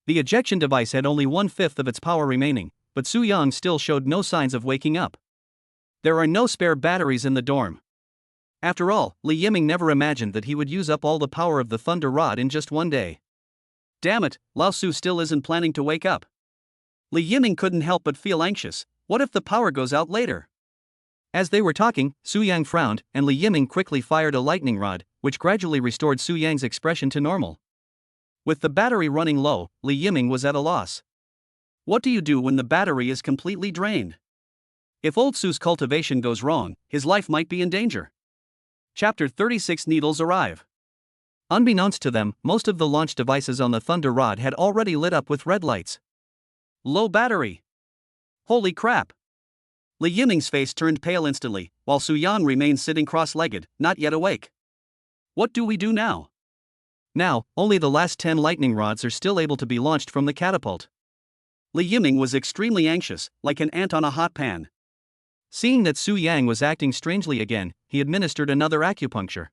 The ejection device had only 1/5 of its power remaining, but Su Yang still showed no signs of waking up. There are no spare batteries in the dorm. After all, Li Yiming never imagined that he would use up all the power of the thunder rod in just one day. Damn it, Lao Su still isn't planning to wake up. Li Yiming couldn't help but feel anxious. What if the power goes out later? As they were talking, Su Yang frowned, and Li Yiming quickly fired a lightning rod, which gradually restored Su Yang's expression to normal. With the battery running low, Li Yiming was at a loss. What do you do when the battery is completely drained? If old Su's cultivation goes wrong, his life might be in danger. Chapter 36 Needles arrive. Unbeknownst to them, most of the launch devices on the thunder rod had already lit up with red lights. Low battery. Holy crap. Li Yiming's face turned pale instantly, while Su Yang remained sitting cross-legged, not yet awake. What do we do now? Now, only the last 10 lightning rods are still able to be launched from the catapult. Li Yiming was extremely anxious, like an ant on a hot pan. Seeing that Su Yang was acting strangely again, he administered another acupuncture.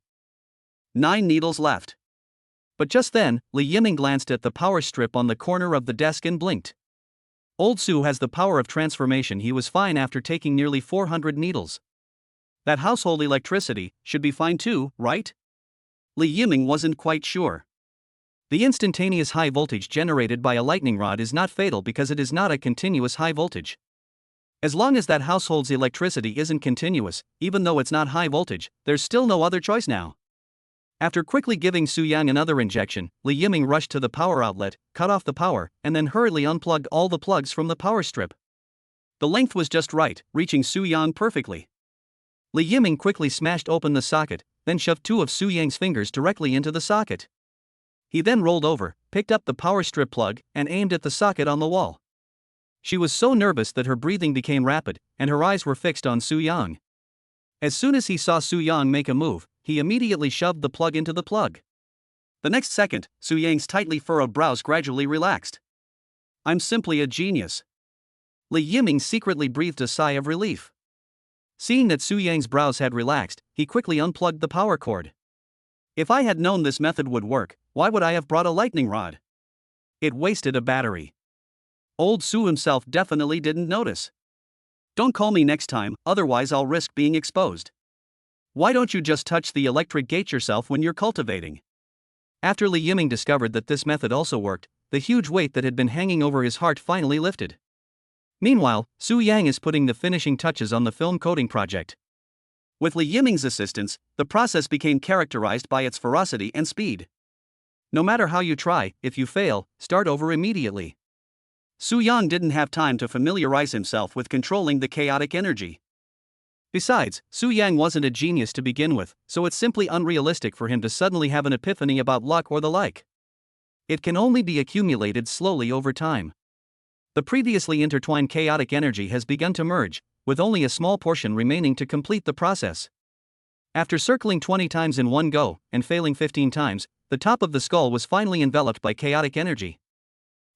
9 needles left. But just then, Li Yiming glanced at the power strip on the corner of the desk and blinked. Old Su has the power of transformation. He was fine after taking nearly 400 needles. That household electricity should be fine too, right? Li Yiming wasn't quite sure. The instantaneous high voltage generated by a lightning rod is not fatal because it is not a continuous high voltage. As long as that household's electricity isn't continuous, even though it's not high voltage, there's still no other choice now. After quickly giving Su Yang another injection, Li Yiming rushed to the power outlet, cut off the power, and then hurriedly unplugged all the plugs from the power strip. The length was just right, reaching Su Yang perfectly. Li Yiming quickly smashed open the socket, then shoved 2 of Su Yang's fingers directly into the socket. He then rolled over, picked up the power strip plug, and aimed at the socket on the wall. She was so nervous that her breathing became rapid, and her eyes were fixed on Su Yang. As soon as he saw Su Yang make a move, he immediately shoved the plug into the plug. The next second, Su Yang's tightly furrowed brows gradually relaxed. I'm simply a genius. Li Yiming secretly breathed a sigh of relief. Seeing that Su Yang's brows had relaxed, he quickly unplugged the power cord. If I had known this method would work, why would I have brought a lightning rod? It wasted a battery. Old Su himself definitely didn't notice. Don't call me next time, otherwise I'll risk being exposed. Why don't you just touch the electric gate yourself when you're cultivating? After Li Yiming discovered that this method also worked, the huge weight that had been hanging over his heart finally lifted. Meanwhile, Su Yang is putting the finishing touches on the film coating project. With Li Yiming's assistance, the process became characterized by its ferocity and speed. No matter how you try, if you fail, start over immediately. Su Yang didn't have time to familiarize himself with controlling the chaotic energy. Besides, Su Yang wasn't a genius to begin with, so it's simply unrealistic for him to suddenly have an epiphany about luck or the like. It can only be accumulated slowly over time. The previously intertwined chaotic energy has begun to merge, with only a small portion remaining to complete the process. After circling 20 times in one go, and failing 15 times, the top of the skull was finally enveloped by chaotic energy.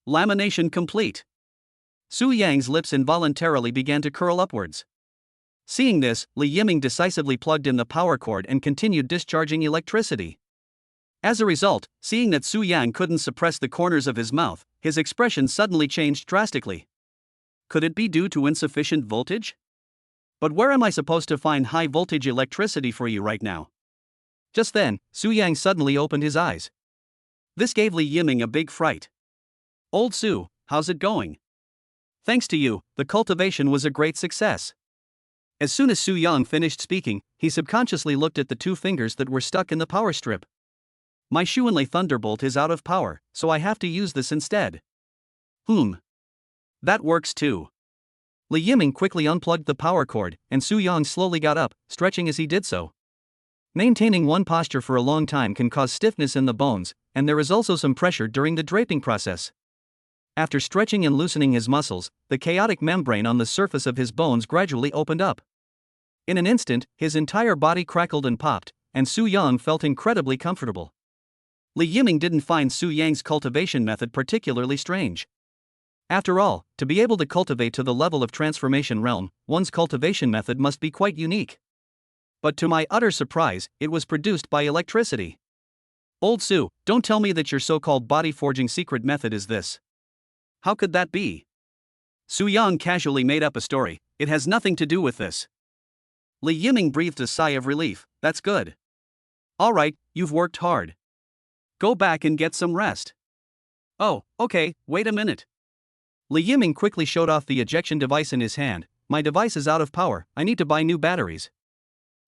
Lamination complete. Su Yang's lips involuntarily began to curl upwards. Seeing this, Li Yiming decisively plugged in the power cord and continued discharging electricity. As a result, seeing that Su Yang couldn't suppress the corners of his mouth, his expression suddenly changed drastically. Could it be due to insufficient voltage? But where am I supposed to find high voltage electricity for you right now? Just then, Su Yang suddenly opened his eyes. This gave Li Yiming a big fright. Old Su, how's it going? Thanks to you, the cultivation was a great success. As soon as Su Yang finished speaking, he subconsciously looked at the two fingers that were stuck in the power strip. My Xuanlei Thunderbolt is out of power, so I have to use this instead. That works too. Li Yiming quickly unplugged the power cord, and Su Yang slowly got up, stretching as he did so. Maintaining one posture for a long time can cause stiffness in the bones, and there is also some pressure during the draping process. After stretching and loosening his muscles, the chaotic membrane on the surface of his bones gradually opened up. In an instant, his entire body crackled and popped, and Su Yang felt incredibly comfortable. Li Yiming didn't find Su Yang's cultivation method particularly strange. After all, to be able to cultivate to the level of transformation realm, one's cultivation method must be quite unique. But to my utter surprise, it was produced by electricity. Old Su, don't tell me that your so-called body forging secret method is this. How could that be? Su Yang casually made up a story. It has nothing to do with this. Li Yiming breathed a sigh of relief. That's good. Alright, you've worked hard. Go back and get some rest. Oh, okay, wait a minute. Li Yiming quickly showed off the ejection device in his hand. My device is out of power, I need to buy new batteries.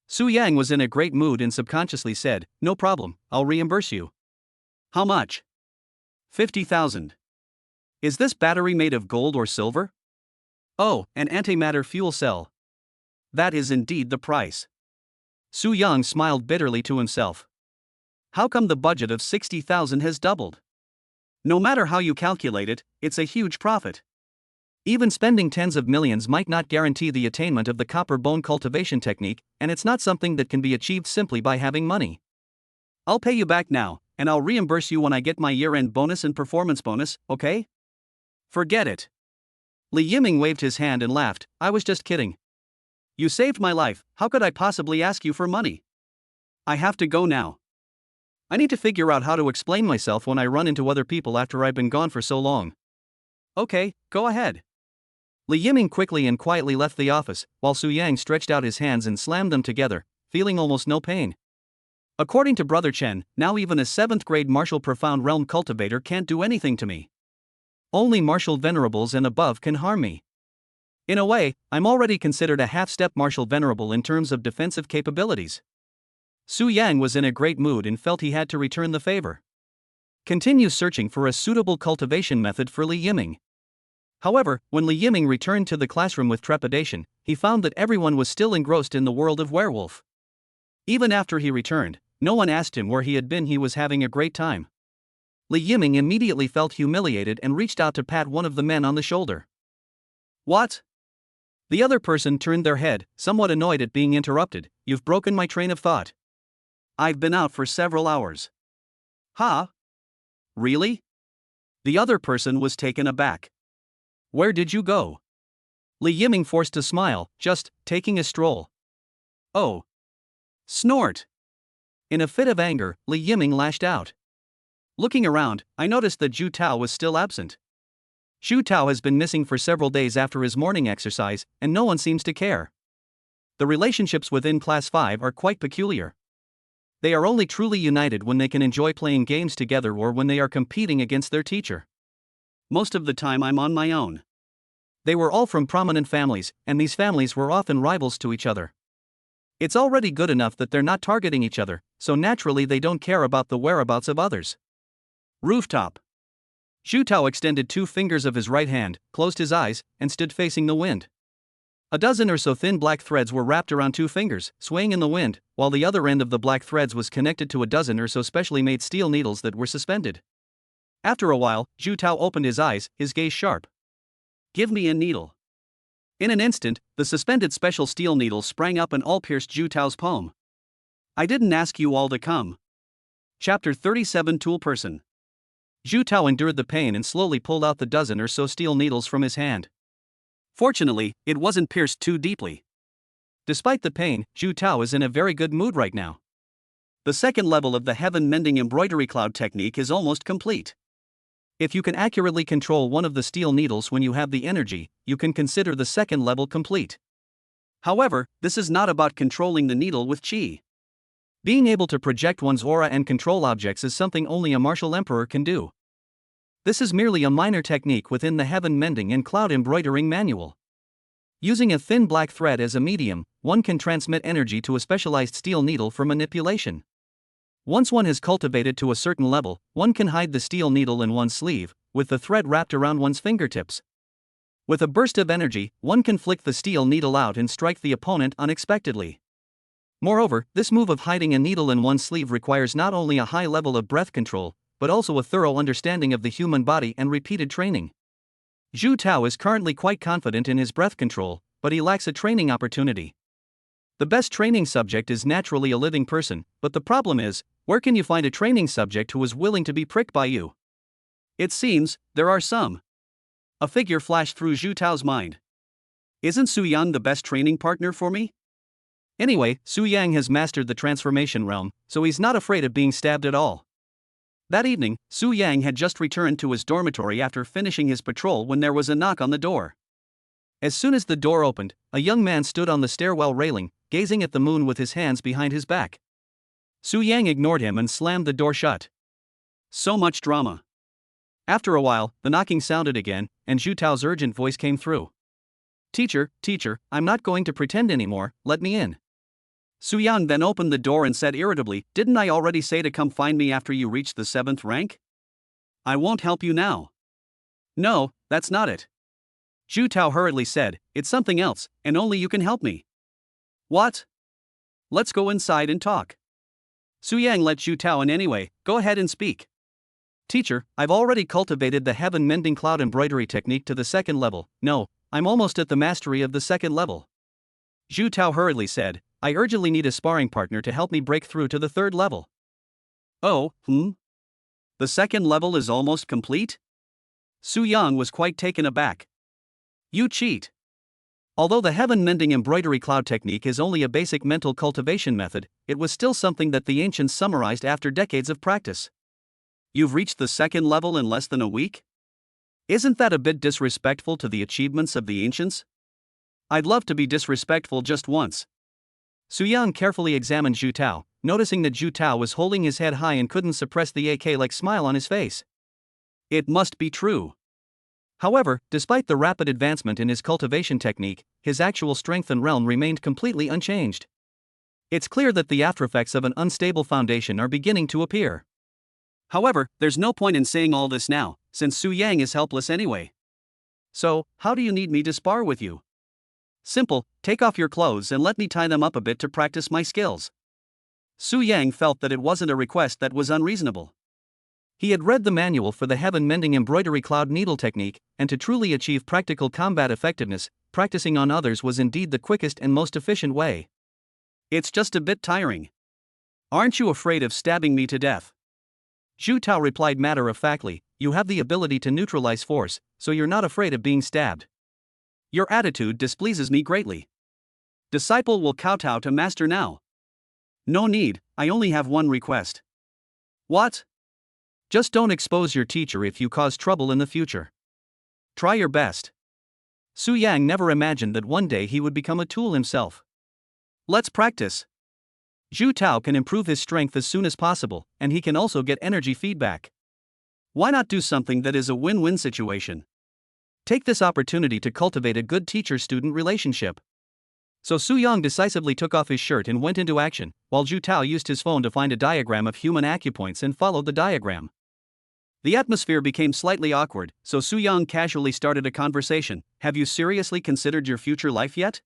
Su Yang was in a great mood and subconsciously said, no problem, I'll reimburse you. How much? 50,000. Is this battery made of gold or silver? Oh, an antimatter fuel cell. That is indeed the price. Su Yang smiled bitterly to himself. How come the budget of 60,000 has doubled? No matter how you calculate it, it's a huge profit. Even spending tens of millions might not guarantee the attainment of the copper bone cultivation technique, and it's not something that can be achieved simply by having money. I'll pay you back now, and I'll reimburse you when I get my year-end bonus and performance bonus, okay? Forget it. Li Yiming waved his hand and laughed, I was just kidding. You saved my life, how could I possibly ask you for money? I have to go now. I need to figure out how to explain myself when I run into other people after I've been gone for so long. Okay, go ahead. Li Yiming quickly and quietly left the office, while Su Yang stretched out his hands and slammed them together, feeling almost no pain. According to Brother Chen, now even a 7th grade martial profound realm cultivator can't do anything to me. Only martial venerables and above can harm me. In a way, I'm already considered a half-step martial venerable in terms of defensive capabilities. Su Yang was in a great mood and felt he had to return the favor. Continue searching for a suitable cultivation method for Li Yiming. However, when Li Yiming returned to the classroom with trepidation, he found that everyone was still engrossed in the world of werewolf. Even after he returned, no one asked him where he had been. He was having a great time. Li Yiming immediately felt humiliated and reached out to pat one of the men on the shoulder. What? The other person turned their head, somewhat annoyed at being interrupted. You've broken my train of thought. I've been out for several hours. Huh? Really? The other person was taken aback. Where did you go? Li Yiming forced a smile, just taking a stroll. Oh. Snort. In a fit of anger, Li Yiming lashed out. Looking around, I noticed that Zhu Tao was still absent. Zhu Tao has been missing for several days after his morning exercise, and no one seems to care. The relationships within Class 5 are quite peculiar. They are only truly united when they can enjoy playing games together or when they are competing against their teacher. Most of the time I'm on my own. They were all from prominent families, and these families were often rivals to each other. It's already good enough that they're not targeting each other, so naturally they don't care about the whereabouts of others. Rooftop. Zhu Tao extended 2 fingers of his right hand, closed his eyes, and stood facing the wind. A dozen or so thin black threads were wrapped around 2 fingers, swaying in the wind, while the other end of the black threads was connected to a dozen or so specially made steel needles that were suspended. After a while, Zhu Tao opened his eyes, his gaze sharp. Give me a needle. In an instant, the suspended special steel needles sprang up and all pierced Zhu Tao's palm. I didn't ask you all to come. Chapter 37 Tool Person. Zhu Tao endured the pain and slowly pulled out the dozen or so steel needles from his hand. Fortunately, it wasn't pierced too deeply. Despite the pain, Zhu Tao is in a very good mood right now. The second level of the heaven mending embroidery cloud technique is almost complete. If you can accurately control one of the steel needles when you have the energy, you can consider the second level complete. However, this is not about controlling the needle with chi. Being able to project one's aura and control objects is something only a martial emperor can do. This is merely a minor technique within the heaven mending and cloud embroidering manual. Using a thin black thread as a medium, one can transmit energy to a specialized steel needle for manipulation. Once one has cultivated to a certain level, one can hide the steel needle in one's sleeve, with the thread wrapped around one's fingertips. With a burst of energy, one can flick the steel needle out and strike the opponent unexpectedly. Moreover, this move of hiding a needle in one's sleeve requires not only a high level of breath control, but also a thorough understanding of the human body and repeated training. Zhu Tao is currently quite confident in his breath control, but he lacks a training opportunity. The best training subject is naturally a living person, but the problem is, where can you find a training subject who is willing to be pricked by you? It seems, there are some. A figure flashed through Zhu Tao's mind. Isn't Su Yan the best training partner for me? Anyway, Su Yang has mastered the transformation realm, so he's not afraid of being stabbed at all. That evening, Su Yang had just returned to his dormitory after finishing his patrol when there was a knock on the door. As soon as the door opened, a young man stood on the stairwell railing, gazing at the moon with his hands behind his back. Su Yang ignored him and slammed the door shut. So much drama. After a while, the knocking sounded again, and Zhu Tao's urgent voice came through. Teacher, I'm not going to pretend anymore, let me in. Su Yan then opened the door and said irritably, didn't I already say to come find me after you reach the 7th rank? I won't help you now. No, that's not it. Zhu Tao hurriedly said, it's something else, and only you can help me. What? Let's go inside and talk. Su Yang let Zhu Tao in anyway, go ahead and speak. Teacher, I've already cultivated the heaven mending cloud embroidery technique to the 2nd level, no, I'm almost at the mastery of the 2nd level. Zhu Tao hurriedly said, I urgently need a sparring partner to help me break through to the 3rd level. Oh, The 2nd level is almost complete? Su Yang was quite taken aback. You cheat. Although the heaven mending embroidery cloud technique is only a basic mental cultivation method, it was still something that the ancients summarized after decades of practice. You've reached the 2nd level in less than a week? Isn't that a bit disrespectful to the achievements of the ancients? I'd love to be disrespectful just once. Su Yang carefully examined Zhu Tao, noticing that Zhu Tao was holding his head high and couldn't suppress the AK-like smile on his face. It must be true. However, despite the rapid advancement in his cultivation technique, his actual strength and realm remained completely unchanged. It's clear that the aftereffects of an unstable foundation are beginning to appear. However, there's no point in saying all this now, since Su Yang is helpless anyway. So, how do you need me to spar with you? Simple, take off your clothes and let me tie them up a bit to practice my skills. Su Yang felt that it wasn't a request that was unreasonable. He had read the manual for the heaven mending embroidery cloud needle technique, and to truly achieve practical combat effectiveness, practicing on others was indeed the quickest and most efficient way. It's just a bit tiring. Aren't you afraid of stabbing me to death? Zhu Tao replied matter-of-factly, you have the ability to neutralize force, so you're not afraid of being stabbed. Your attitude displeases me greatly. Disciple will kowtow to master now. No need, I only have one request. What? Just don't expose your teacher if you cause trouble in the future. Try your best. Su Yang never imagined that one day he would become a tool himself. Let's practice. Zhu Tao can improve his strength as soon as possible, and he can also get energy feedback. Why not do something that is a win-win situation? Take this opportunity to cultivate a good teacher-student relationship. So Su Yang decisively took off his shirt and went into action, while Zhu Tao used his phone to find a diagram of human acupoints and followed the diagram. The atmosphere became slightly awkward, so Su Yang casually started a conversation. Have you seriously considered your future life yet?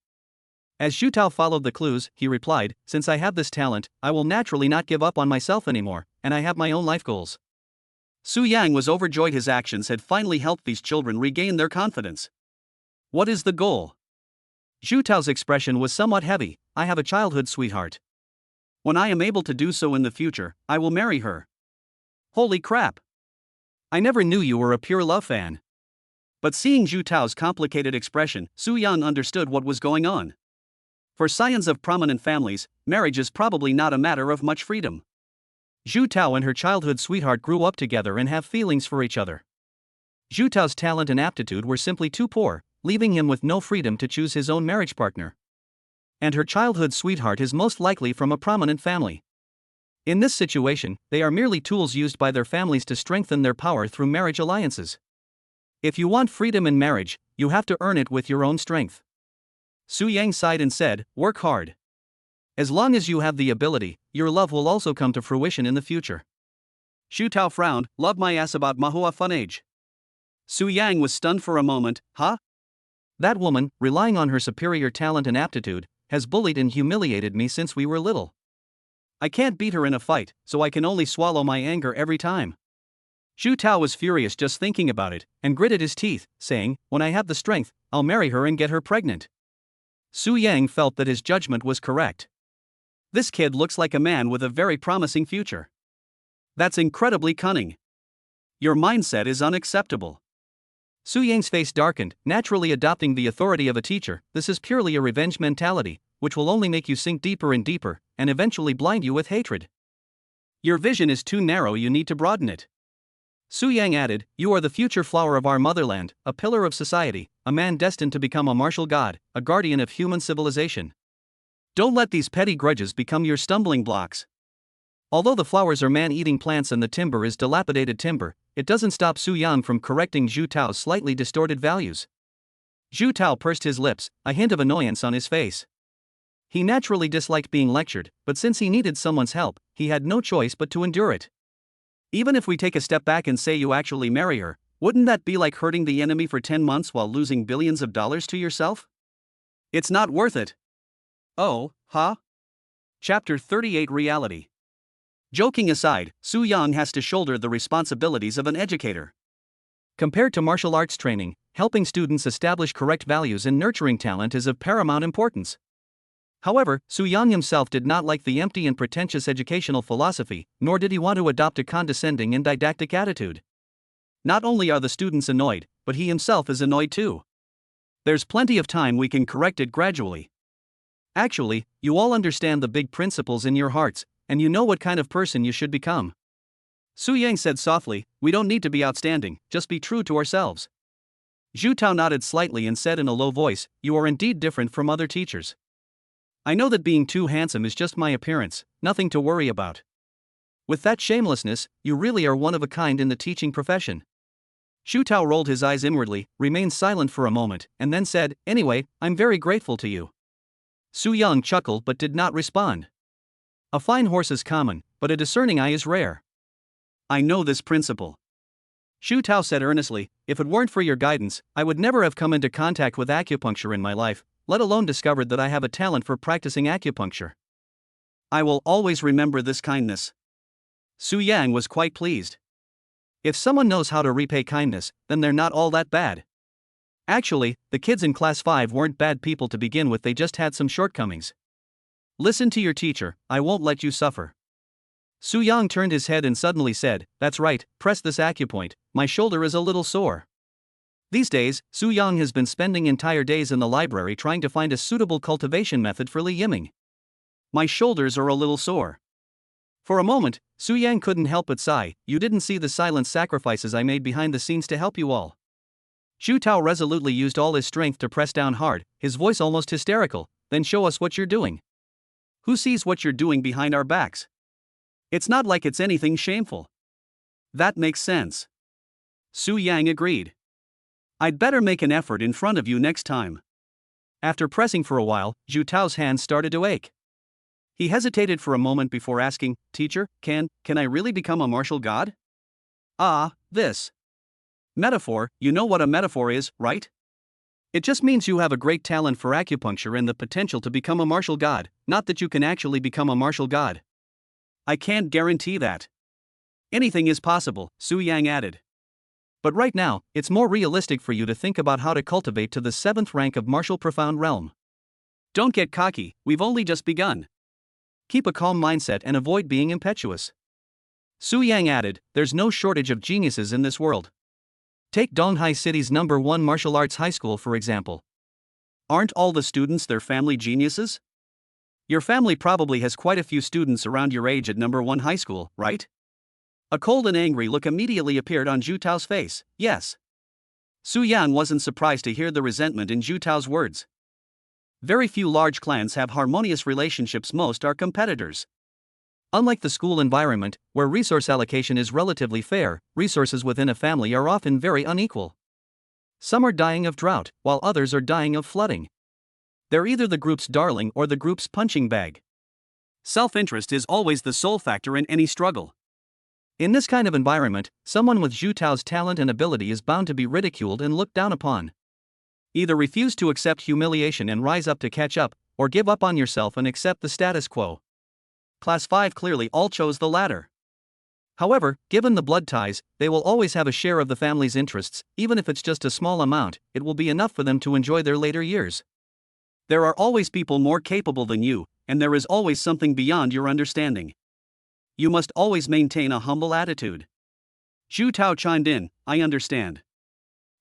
As Zhu Tao followed the clues, he replied, since I have this talent, I will naturally not give up on myself anymore, and I have my own life goals. Su Yang was overjoyed his actions had finally helped these children regain their confidence. What is the goal? Zhu Tao's expression was somewhat heavy. I have a childhood sweetheart. When I am able to do so in the future, I will marry her. Holy crap! I never knew you were a pure love fan. But seeing Zhu Tao's complicated expression, Su Yang understood what was going on. For scions of prominent families, marriage is probably not a matter of much freedom. Zhu Tao and her childhood sweetheart grew up together and have feelings for each other. Zhu Tao's talent and aptitude were simply too poor, leaving him with no freedom to choose his own marriage partner. And her childhood sweetheart is most likely from a prominent family. In this situation, they are merely tools used by their families to strengthen their power through marriage alliances. If you want freedom in marriage, you have to earn it with your own strength. Su Yang sighed and said, work hard. As long as you have the ability, your love will also come to fruition in the future. Zhu Tao frowned, love my ass about Mahua fun age. Su Yang was stunned for a moment, huh? That woman, relying on her superior talent and aptitude, has bullied and humiliated me since we were little. I can't beat her in a fight, so I can only swallow my anger every time. Zhu Tao was furious just thinking about it, and gritted his teeth, saying, when I have the strength, I'll marry her and get her pregnant. Su Yang felt that his judgment was correct. This kid looks like a man with a very promising future. That's incredibly cunning. Your mindset is unacceptable. Su Yang's face darkened, naturally adopting the authority of a teacher. This is purely a revenge mentality, which will only make you sink deeper and deeper, and eventually blind you with hatred. Your vision is too narrow, you need to broaden it. Su Yang added, you are the future flower of our motherland, a pillar of society, a man destined to become a martial god, a guardian of human civilization. Don't let these petty grudges become your stumbling blocks. Although the flowers are man-eating plants and the timber is dilapidated timber, it doesn't stop Su Yang from correcting Zhu Tao's slightly distorted values. Zhu Tao pursed his lips, a hint of annoyance on his face. He naturally disliked being lectured, but since he needed someone's help, he had no choice but to endure it. Even if we take a step back and say you actually marry her, wouldn't that be like hurting the enemy for 10 months while losing billions of dollars to yourself? It's not worth it. Oh, huh? Chapter 38 Reality. Joking aside, Su Yang has to shoulder the responsibilities of an educator. Compared to martial arts training, helping students establish correct values and nurturing talent is of paramount importance. However, Su Yang himself did not like the empty and pretentious educational philosophy, nor did he want to adopt a condescending and didactic attitude. Not only are the students annoyed, but he himself is annoyed too. There's plenty of time, we can correct it gradually. Actually, you all understand the big principles in your hearts, and you know what kind of person you should become. Su Yang said softly, we don't need to be outstanding, just be true to ourselves. Zhu Tao nodded slightly and said in a low voice, you are indeed different from other teachers. I know that being too handsome is just my appearance, nothing to worry about. With that shamelessness, you really are one of a kind in the teaching profession. Zhu Tao rolled his eyes inwardly, remained silent for a moment, and then said, anyway, I'm very grateful to you. Su Yang chuckled but did not respond. A fine horse is common, but a discerning eye is rare. I know this principle. Zhu Tao said earnestly, if it weren't for your guidance, I would never have come into contact with acupuncture in my life, let alone discovered that I have a talent for practicing acupuncture. I will always remember this kindness. Su Yang was quite pleased. If someone knows how to repay kindness, then they're not all that bad. Actually, the kids in class 5 weren't bad people to begin with, they just had some shortcomings. Listen to your teacher, I won't let you suffer. Su Yang turned his head and suddenly said, "That's right, press this acupoint, my shoulder is a little sore." These days, Su Yang has been spending entire days in the library trying to find a suitable cultivation method for Li Yiming. "My shoulders are a little sore." For a moment, Su Yang couldn't help but sigh. "You didn't see the silent sacrifices I made behind the scenes to help you all." Zhu Tao resolutely used all his strength to press down hard, his voice almost hysterical. "Then show us what you're doing. Who sees what you're doing behind our backs? It's not like it's anything shameful." "That makes sense." Su Yang agreed. "I'd better make an effort in front of you next time." After pressing for a while, Zhu Tao's hands started to ache. He hesitated for a moment before asking, "Teacher, can I really become a martial god?" "Ah, this metaphor, you know what a metaphor is, right? It just means you have a great talent for acupuncture and the potential to become a martial god, not that you can actually become a martial god." "I can't guarantee that. Anything is possible," Su Yang added. "But right now, it's more realistic for you to think about how to cultivate to the 7th rank of martial profound realm. Don't get cocky, we've only just begun. Keep a calm mindset and avoid being impetuous." Su Yang added, "There's no shortage of geniuses in this world. Take Donghai City's #1 martial arts high school for example. Aren't all the students their family geniuses? Your family probably has quite a few students around your age at #1 high school, right?" A cold and angry look immediately appeared on Zhu Tao's face. Yes. Su Yang wasn't surprised to hear the resentment in Zhu Tao's words. Very few large clans have harmonious relationships, most are competitors. Unlike the school environment, where resource allocation is relatively fair, resources within a family are often very unequal. Some are dying of drought, while others are dying of flooding. They're either the group's darling or the group's punching bag. Self-interest is always the sole factor in any struggle. In this kind of environment, someone with Zhu Tao's talent and ability is bound to be ridiculed and looked down upon. Either refuse to accept humiliation and rise up to catch up, or give up on yourself and accept the status quo. Class 5 clearly all chose the latter. However, given the blood ties, they will always have a share of the family's interests, even if it's just a small amount, it will be enough for them to enjoy their later years. There are always people more capable than you, and there is always something beyond your understanding. You must always maintain a humble attitude. Zhu Tao chimed in, "I understand.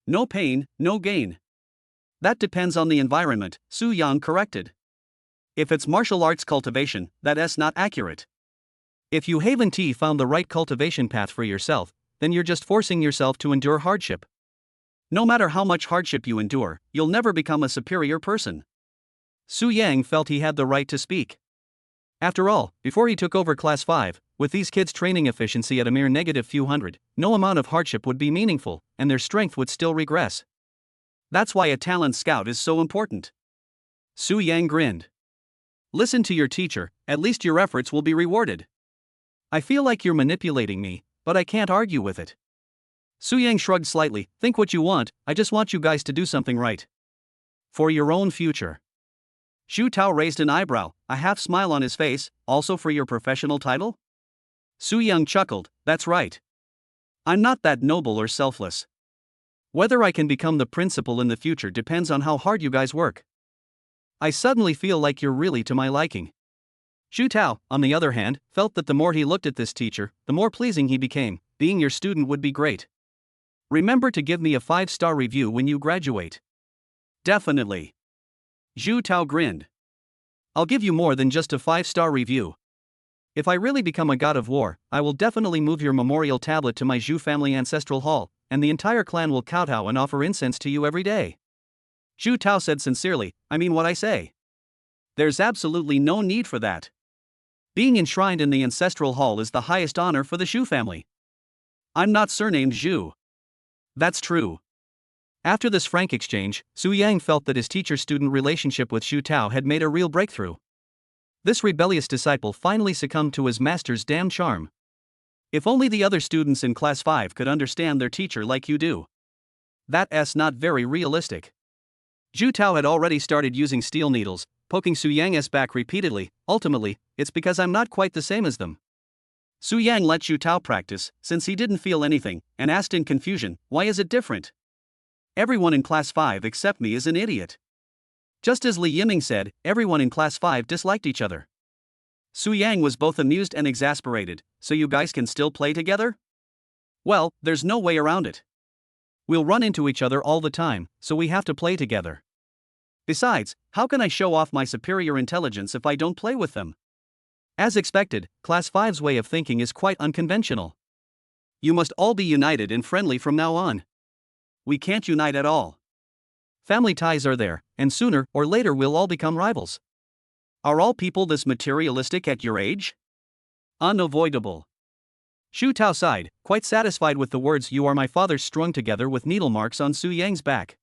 No pain, no gain." "That depends on the environment," Su Yang corrected. "If it's martial arts cultivation, that's not accurate. If you haven't found the right cultivation path for yourself, then you're just forcing yourself to endure hardship. No matter how much hardship you endure, you'll never become a superior person." Su Yang felt he had the right to speak. After all, before he took over Class 5, with these kids' training efficiency at a mere negative few hundred, no amount of hardship would be meaningful, and their strength would still regress. That's why a talent scout is so important. Su Yang grinned. "Listen to your teacher, at least your efforts will be rewarded." "I feel like you're manipulating me, but I can't argue with it." Su Yang shrugged slightly. "Think what you want, I just want you guys to do something right. For your own future." Zhu Tao raised an eyebrow, a half smile on his face. "Also for your professional title?" Su Yang chuckled, "That's right. I'm not that noble or selfless. Whether I can become the principal in the future depends on how hard you guys work. I suddenly feel like you're really to my liking." Zhu Tao, on the other hand, felt that the more he looked at this teacher, the more pleasing he became. "Being your student would be great. Remember to give me a 5-star review when you graduate." "Definitely." Zhu Tao grinned. "I'll give you more than just a 5-star review. If I really become a god of war, I will definitely move your memorial tablet to my Zhu family ancestral hall, and the entire clan will kowtow and offer incense to you every day." Zhu Tao said sincerely, "I mean what I say. There's absolutely no need for that. Being enshrined in the ancestral hall is the highest honor for the Zhu family. I'm not surnamed Zhu." "That's true." After this frank exchange, Su Yang felt that his teacher-student relationship with Zhu Tao had made a real breakthrough. This rebellious disciple finally succumbed to his master's damn charm. If only the other students in Class 5 could understand their teacher like you do. That's not very realistic. Zhu Tao had already started using steel needles, poking Su Yang's back repeatedly. "Ultimately, it's because I'm not quite the same as them." Su Yang let Zhu Tao practice, since he didn't feel anything, and asked in confusion, "Why is it different? Everyone in Class 5 except me is an idiot." Just as Li Yiming said, everyone in Class 5 disliked each other. Su Yang was both amused and exasperated. So you guys can still play together? Well, there's no way around it. We'll run into each other all the time, so we have to play together. Besides, how can I show off my superior intelligence if I don't play with them? As expected, Class 5's way of thinking is quite unconventional. You must all be united and friendly from now on. We can't unite at all. Family ties are there, and sooner or later we'll all become rivals. Are all people this materialistic at your age? Unavoidable. Xu Tao sighed, quite satisfied with the words "you are my father" strung together with needle marks on Su Yang's back.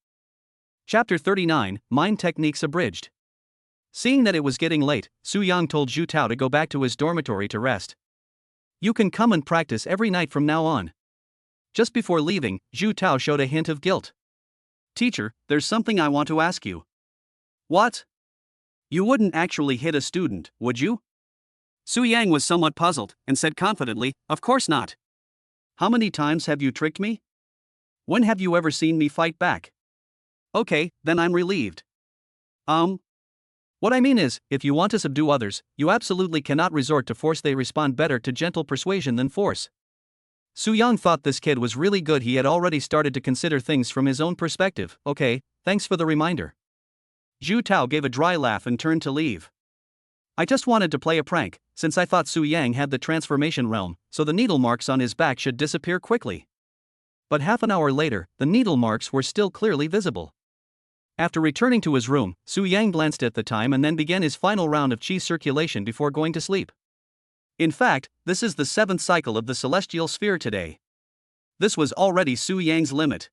Chapter 39, Mind Techniques Abridged. Seeing that it was getting late, Su Yang told Xu Tao to go back to his dormitory to rest. You can come and practice every night from now on. Just before leaving, Xu Tao showed a hint of guilt. Teacher, there's something I want to ask you. What? You wouldn't actually hit a student, would you? Su Yang was somewhat puzzled, and said confidently, Of course not. How many times have you tricked me? When have you ever seen me fight back? Okay, then I'm relieved. What I mean is, if you want to subdue others, you absolutely cannot resort to force. They respond better to gentle persuasion than force. Su Yang thought this kid was really good. He had already started to consider things from his own perspective. Okay, thanks for the reminder. Xu Tao gave a dry laugh and turned to leave. I just wanted to play a prank, since I thought Su Yang had the transformation realm, so the needle marks on his back should disappear quickly. But half an hour later, the needle marks were still clearly visible. After returning to his room, Su Yang glanced at the time and then began his final round of qi circulation before going to sleep. In fact, this is the 7th cycle of the celestial sphere today. This was already Su Yang's limit.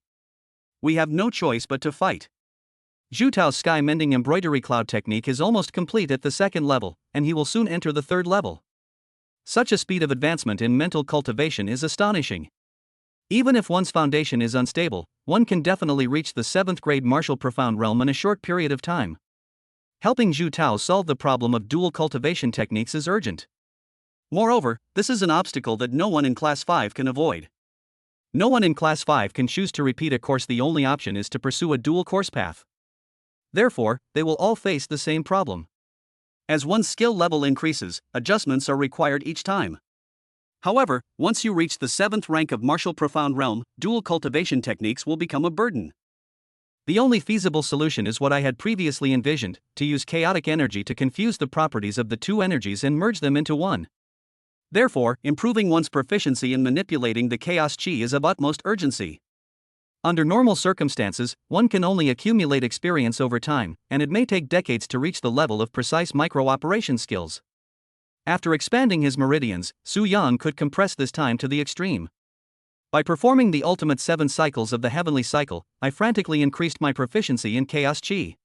We have no choice but to fight. Xu Tao's sky-mending embroidery cloud technique is almost complete at the 2nd level, and he will soon enter the 3rd level. Such a speed of advancement in mental cultivation is astonishing. Even if one's foundation is unstable, one can definitely reach the 7th grade martial profound realm in a short period of time. Helping Xu Tao solve the problem of dual cultivation techniques is urgent. Moreover, this is an obstacle that no one in Class 5 can avoid. No one in Class 5 can choose to repeat a course. The only option is to pursue a dual course path. Therefore, they will all face the same problem. As one's skill level increases, adjustments are required each time. However, once you reach the 7th rank of martial profound realm, dual cultivation techniques will become a burden. The only feasible solution is what I had previously envisioned, to use chaotic energy to confuse the properties of the two energies and merge them into one. Therefore, improving one's proficiency in manipulating the chaos chi is of utmost urgency. Under normal circumstances, one can only accumulate experience over time, and it may take decades to reach the level of precise micro-operation skills. After expanding his meridians, Su Yang could compress this time to the extreme. By performing the ultimate 7 cycles of the heavenly cycle, I frantically increased my proficiency in chaos chi.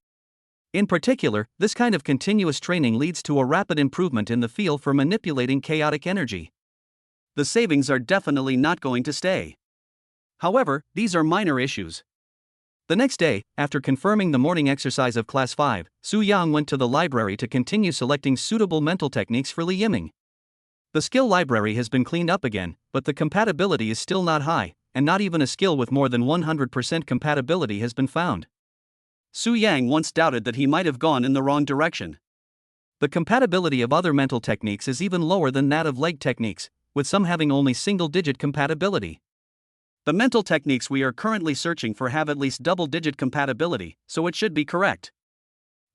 In particular, this kind of continuous training leads to a rapid improvement in the feel for manipulating chaotic energy. The savings are definitely not going to stay. However, these are minor issues. The next day, after confirming the morning exercise of Class 5, Su Yang went to the library to continue selecting suitable mental techniques for Li Yiming. The skill library has been cleaned up again, but the compatibility is still not high, and not even a skill with more than 100% compatibility has been found. Su Yang once doubted that he might have gone in the wrong direction. The compatibility of other mental techniques is even lower than that of leg techniques, with some having only single-digit compatibility. The mental techniques we are currently searching for have at least double-digit compatibility, so it should be correct.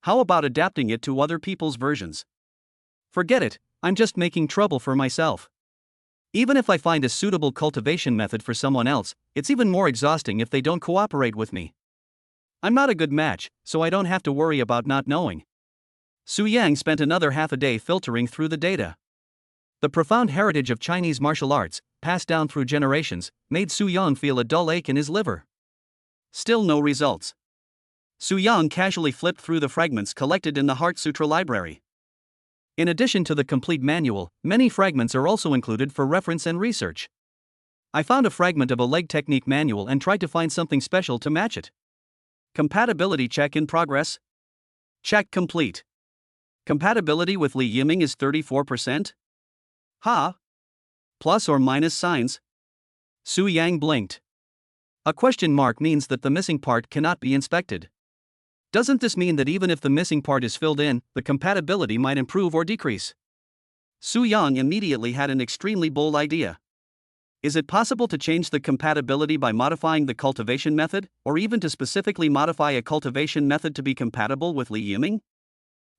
How about adapting it to other people's versions? Forget it, I'm just making trouble for myself. Even if I find a suitable cultivation method for someone else, it's even more exhausting if they don't cooperate with me. I'm not a good match, so I don't have to worry about not knowing. Su Yang spent another half a day filtering through the data. The profound heritage of Chinese martial arts, passed down through generations, made Su Yang feel a dull ache in his liver. Still no results. Su Yang casually flipped through the fragments collected in the Heart Sutra library. In addition to the complete manual, many fragments are also included for reference and research. I found a fragment of a leg technique manual and tried to find something special to match it. Compatibility check in progress. Check complete. Compatibility with Li Yiming is 34%? Ha? Plus or minus signs? Su Yang blinked. A question mark means that the missing part cannot be inspected. Doesn't this mean that even if the missing part is filled in, the compatibility might improve or decrease? Su Yang immediately had an extremely bold idea. Is it possible to change the compatibility by modifying the cultivation method, or even to specifically modify a cultivation method to be compatible with Li Yiming?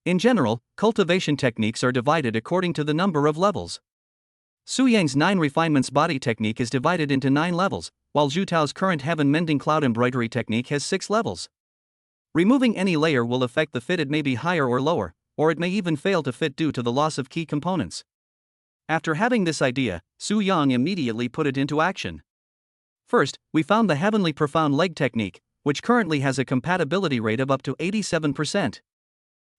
In general, cultivation techniques are divided according to the number of levels. Su Yang's 9 refinements body technique is divided into 9 levels, while Zhu Tao's current heaven mending cloud embroidery technique has 6 levels. Removing any layer will affect the fit. It may be higher or lower, or it may even fail to fit due to the loss of key components. After having this idea, Su Yang immediately put it into action. First, we found the heavenly profound leg technique, which currently has a compatibility rate of up to 87%.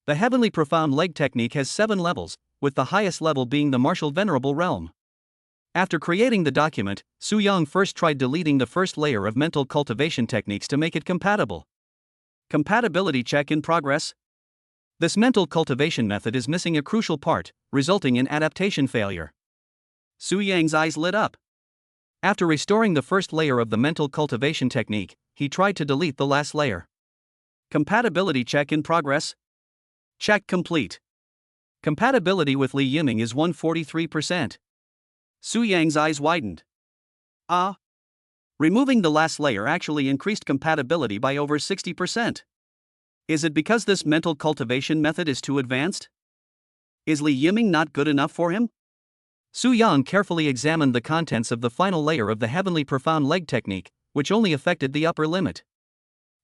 The heavenly profound leg technique has 7 levels, with the highest level being the martial venerable realm. After creating the document, Su Yang first tried deleting the first layer of mental cultivation techniques to make it compatible. Compatibility check in progress. This mental cultivation method is missing a crucial part, resulting in adaptation failure. Su Yang's eyes lit up. After restoring the first layer of the mental cultivation technique, he tried to delete the last layer. Compatibility check in progress. Check complete. Compatibility with Li Yiming is 143%. Su Yang's eyes widened. Removing the last layer actually increased compatibility by over 60%. Is it because this mental cultivation method is too advanced? Is Li Yiming not good enough for him? Su Yang carefully examined the contents of the final layer of the heavenly profound leg technique, which only affected the upper limit.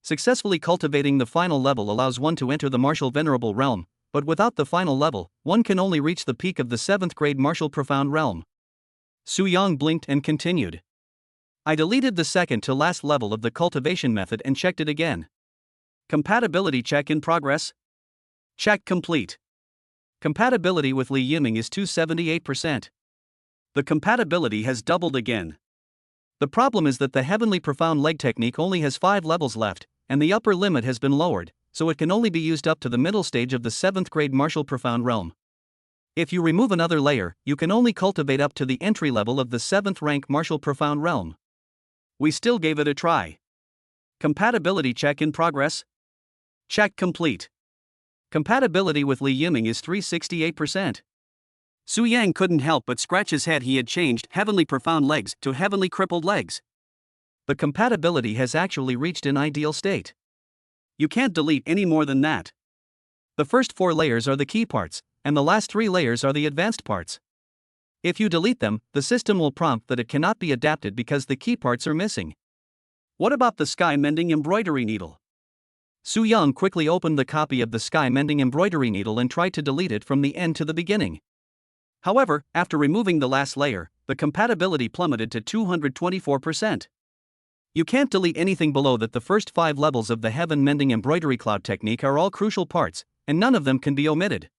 Successfully cultivating the final level allows one to enter the martial venerable realm, but without the final level, one can only reach the peak of the 7th grade martial profound realm. Su Yang blinked and continued. I deleted the second to last level of the cultivation method and checked it again. Compatibility check in progress. Check complete. Compatibility with Li Yiming is 278%. The compatibility has doubled again. The problem is that the heavenly profound leg technique only has 5 levels left, and the upper limit has been lowered, so it can only be used up to the middle stage of the 7th grade martial profound realm. If you remove another layer, you can only cultivate up to the entry level of the 7th rank martial profound realm. We still gave it a try. Compatibility check in progress. Check complete. Compatibility with Li Yiming is 368%. Su Yang couldn't help but scratch his head. He had changed heavenly profound legs to heavenly crippled legs. The compatibility has actually reached an ideal state. You can't delete any more than that. The first 4 layers are the key parts, and the last 3 layers are the advanced parts. If you delete them, the system will prompt that it cannot be adapted because the key parts are missing. What about the sky mending embroidery needle? Su Yang quickly opened the copy of the sky mending embroidery needle and tried to delete it from the end to the beginning. However, after removing the last layer, the compatibility plummeted to 224%. You can't delete anything below that. The first 5 levels of the heaven mending embroidery cloud technique are all crucial parts, and none of them can be omitted.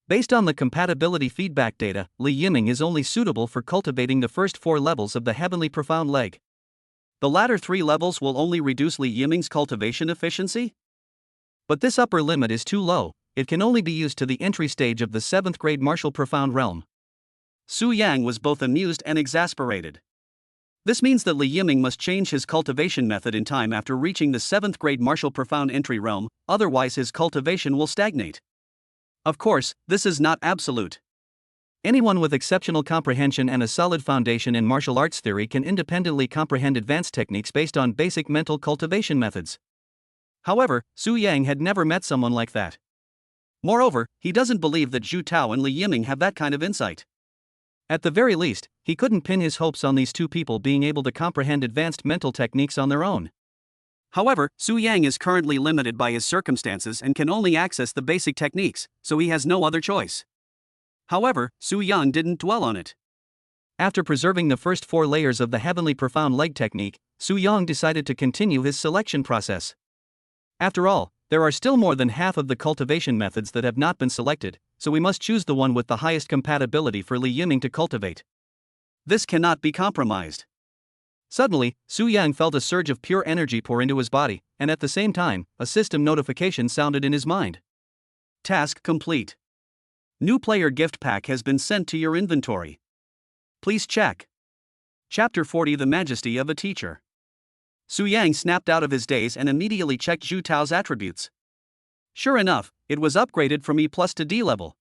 Based on the compatibility feedback data, Li Yiming is only suitable for cultivating the first 4 levels of the heavenly profound leg. The latter 3 levels will only reduce Li Yiming's cultivation efficiency? But this upper limit is too low. It can only be used to the entry stage of the 7th grade martial profound realm. Su Yang was both amused and exasperated. This means that Li Yiming must change his cultivation method in time after reaching the 7th grade martial profound entry realm, otherwise his cultivation will stagnate. Of course, this is not absolute. Anyone with exceptional comprehension and a solid foundation in martial arts theory can independently comprehend advanced techniques based on basic mental cultivation methods. However, Su Yang had never met someone like that. Moreover, he doesn't believe that Zhu Tao and Li Yiming have that kind of insight. At the very least, he couldn't pin his hopes on these 2 people being able to comprehend advanced mental techniques on their own. However, Su Yang is currently limited by his circumstances and can only access the basic techniques, so he has no other choice. However, Su Yang didn't dwell on it. After preserving the first 4 layers of the heavenly profound leg technique, Su Yang decided to continue his selection process. After all, there are still more than half of the cultivation methods that have not been selected, so we must choose the one with the highest compatibility for Li Yiming to cultivate. This cannot be compromised. Suddenly, Su Yang felt a surge of pure energy pour into his body, and at the same time, a system notification sounded in his mind. Task complete. New player gift pack has been sent to your inventory. Please check. Chapter 40 The Majesty of a Teacher. Su Yang snapped out of his daze and immediately checked Zhu Tao's attributes. Sure enough, it was upgraded from E+ to D level.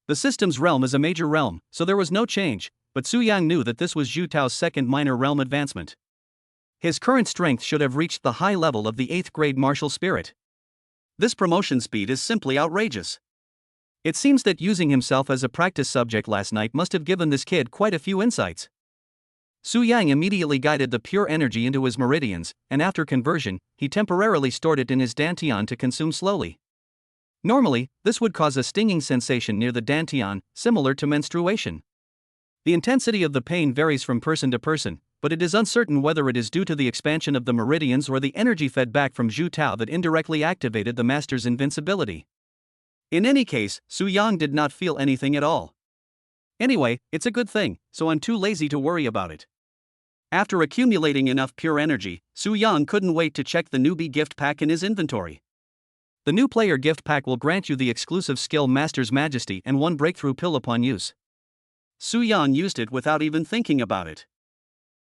The system's realm is a major realm, so there was no change, but Su Yang knew that this was Zhu Tao's second minor realm advancement. His current strength should have reached the high level of the 8th grade martial spirit. This promotion speed is simply outrageous. It seems that using himself as a practice subject last night must have given this kid quite a few insights. Su Yang immediately guided the pure energy into his meridians, and after conversion, he temporarily stored it in his dantian to consume slowly. Normally, this would cause a stinging sensation near the dantian, similar to menstruation. The intensity of the pain varies from person to person, but it is uncertain whether it is due to the expansion of the meridians or the energy fed back from Zhu Tao that indirectly activated the master's invincibility. In any case, Su Yang did not feel anything at all. Anyway, it's a good thing, so I'm too lazy to worry about it. After accumulating enough pure energy, Su Yang couldn't wait to check the newbie gift pack in his inventory. The new player gift pack will grant you the exclusive skill Master's Majesty and 1 breakthrough pill upon use. Su Yang used it without even thinking about it.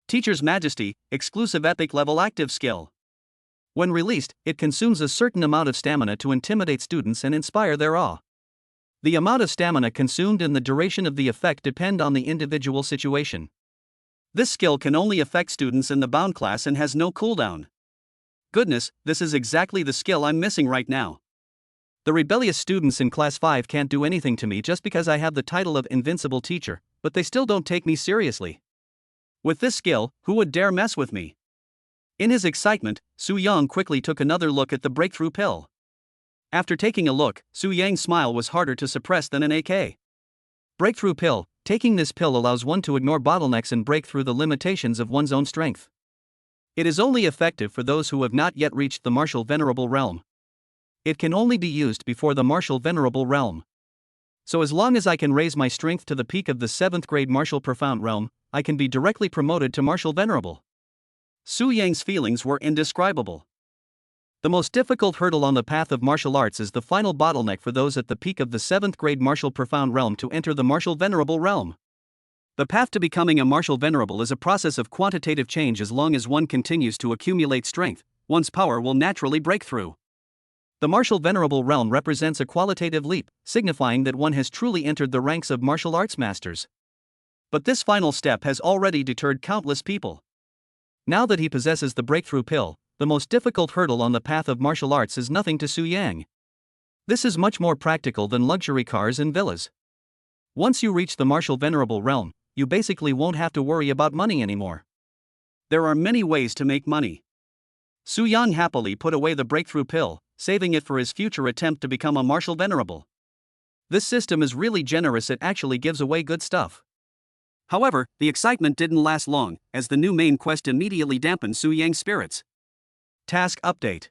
Teacher's Majesty, exclusive epic level active skill. When released, it consumes a certain amount of stamina to intimidate students and inspire their awe. The amount of stamina consumed and the duration of the effect depend on the individual situation. This skill can only affect students in the bound class and has no cooldown. Goodness, this is exactly the skill I'm missing right now. The rebellious students in Class 5 can't do anything to me just because I have the title of Invincible Teacher, but they still don't take me seriously. With this skill, who would dare mess with me? In his excitement, Su Yang quickly took another look at the breakthrough pill. After taking a look, Su Yang's smile was harder to suppress than an AK. Breakthrough pill. Taking this pill allows one to ignore bottlenecks and break through the limitations of one's own strength. It is only effective for those who have not yet reached the martial venerable realm. It can only be used before the martial venerable realm. So as long as I can raise my strength to the peak of the 7th grade martial profound realm, I can be directly promoted to martial venerable. Su Yang's feelings were indescribable. The most difficult hurdle on the path of martial arts is the final bottleneck for those at the peak of the 7th grade martial profound realm to enter the martial venerable realm. The path to becoming a martial venerable is a process of quantitative change. As long as one continues to accumulate strength, one's power will naturally break through. The martial venerable realm represents a qualitative leap, signifying that one has truly entered the ranks of martial arts masters. But this final step has already deterred countless people. Now that he possesses the breakthrough pill, the most difficult hurdle on the path of martial arts is nothing to Su Yang. This is much more practical than luxury cars and villas. Once you reach the martial venerable realm, you basically won't have to worry about money anymore. There are many ways to make money. Su Yang happily put away the breakthrough pill, saving it for his future attempt to become a martial venerable. This system is really generous, it actually gives away good stuff. However, the excitement didn't last long, as the new main quest immediately dampened Su Yang's spirits. Task Update.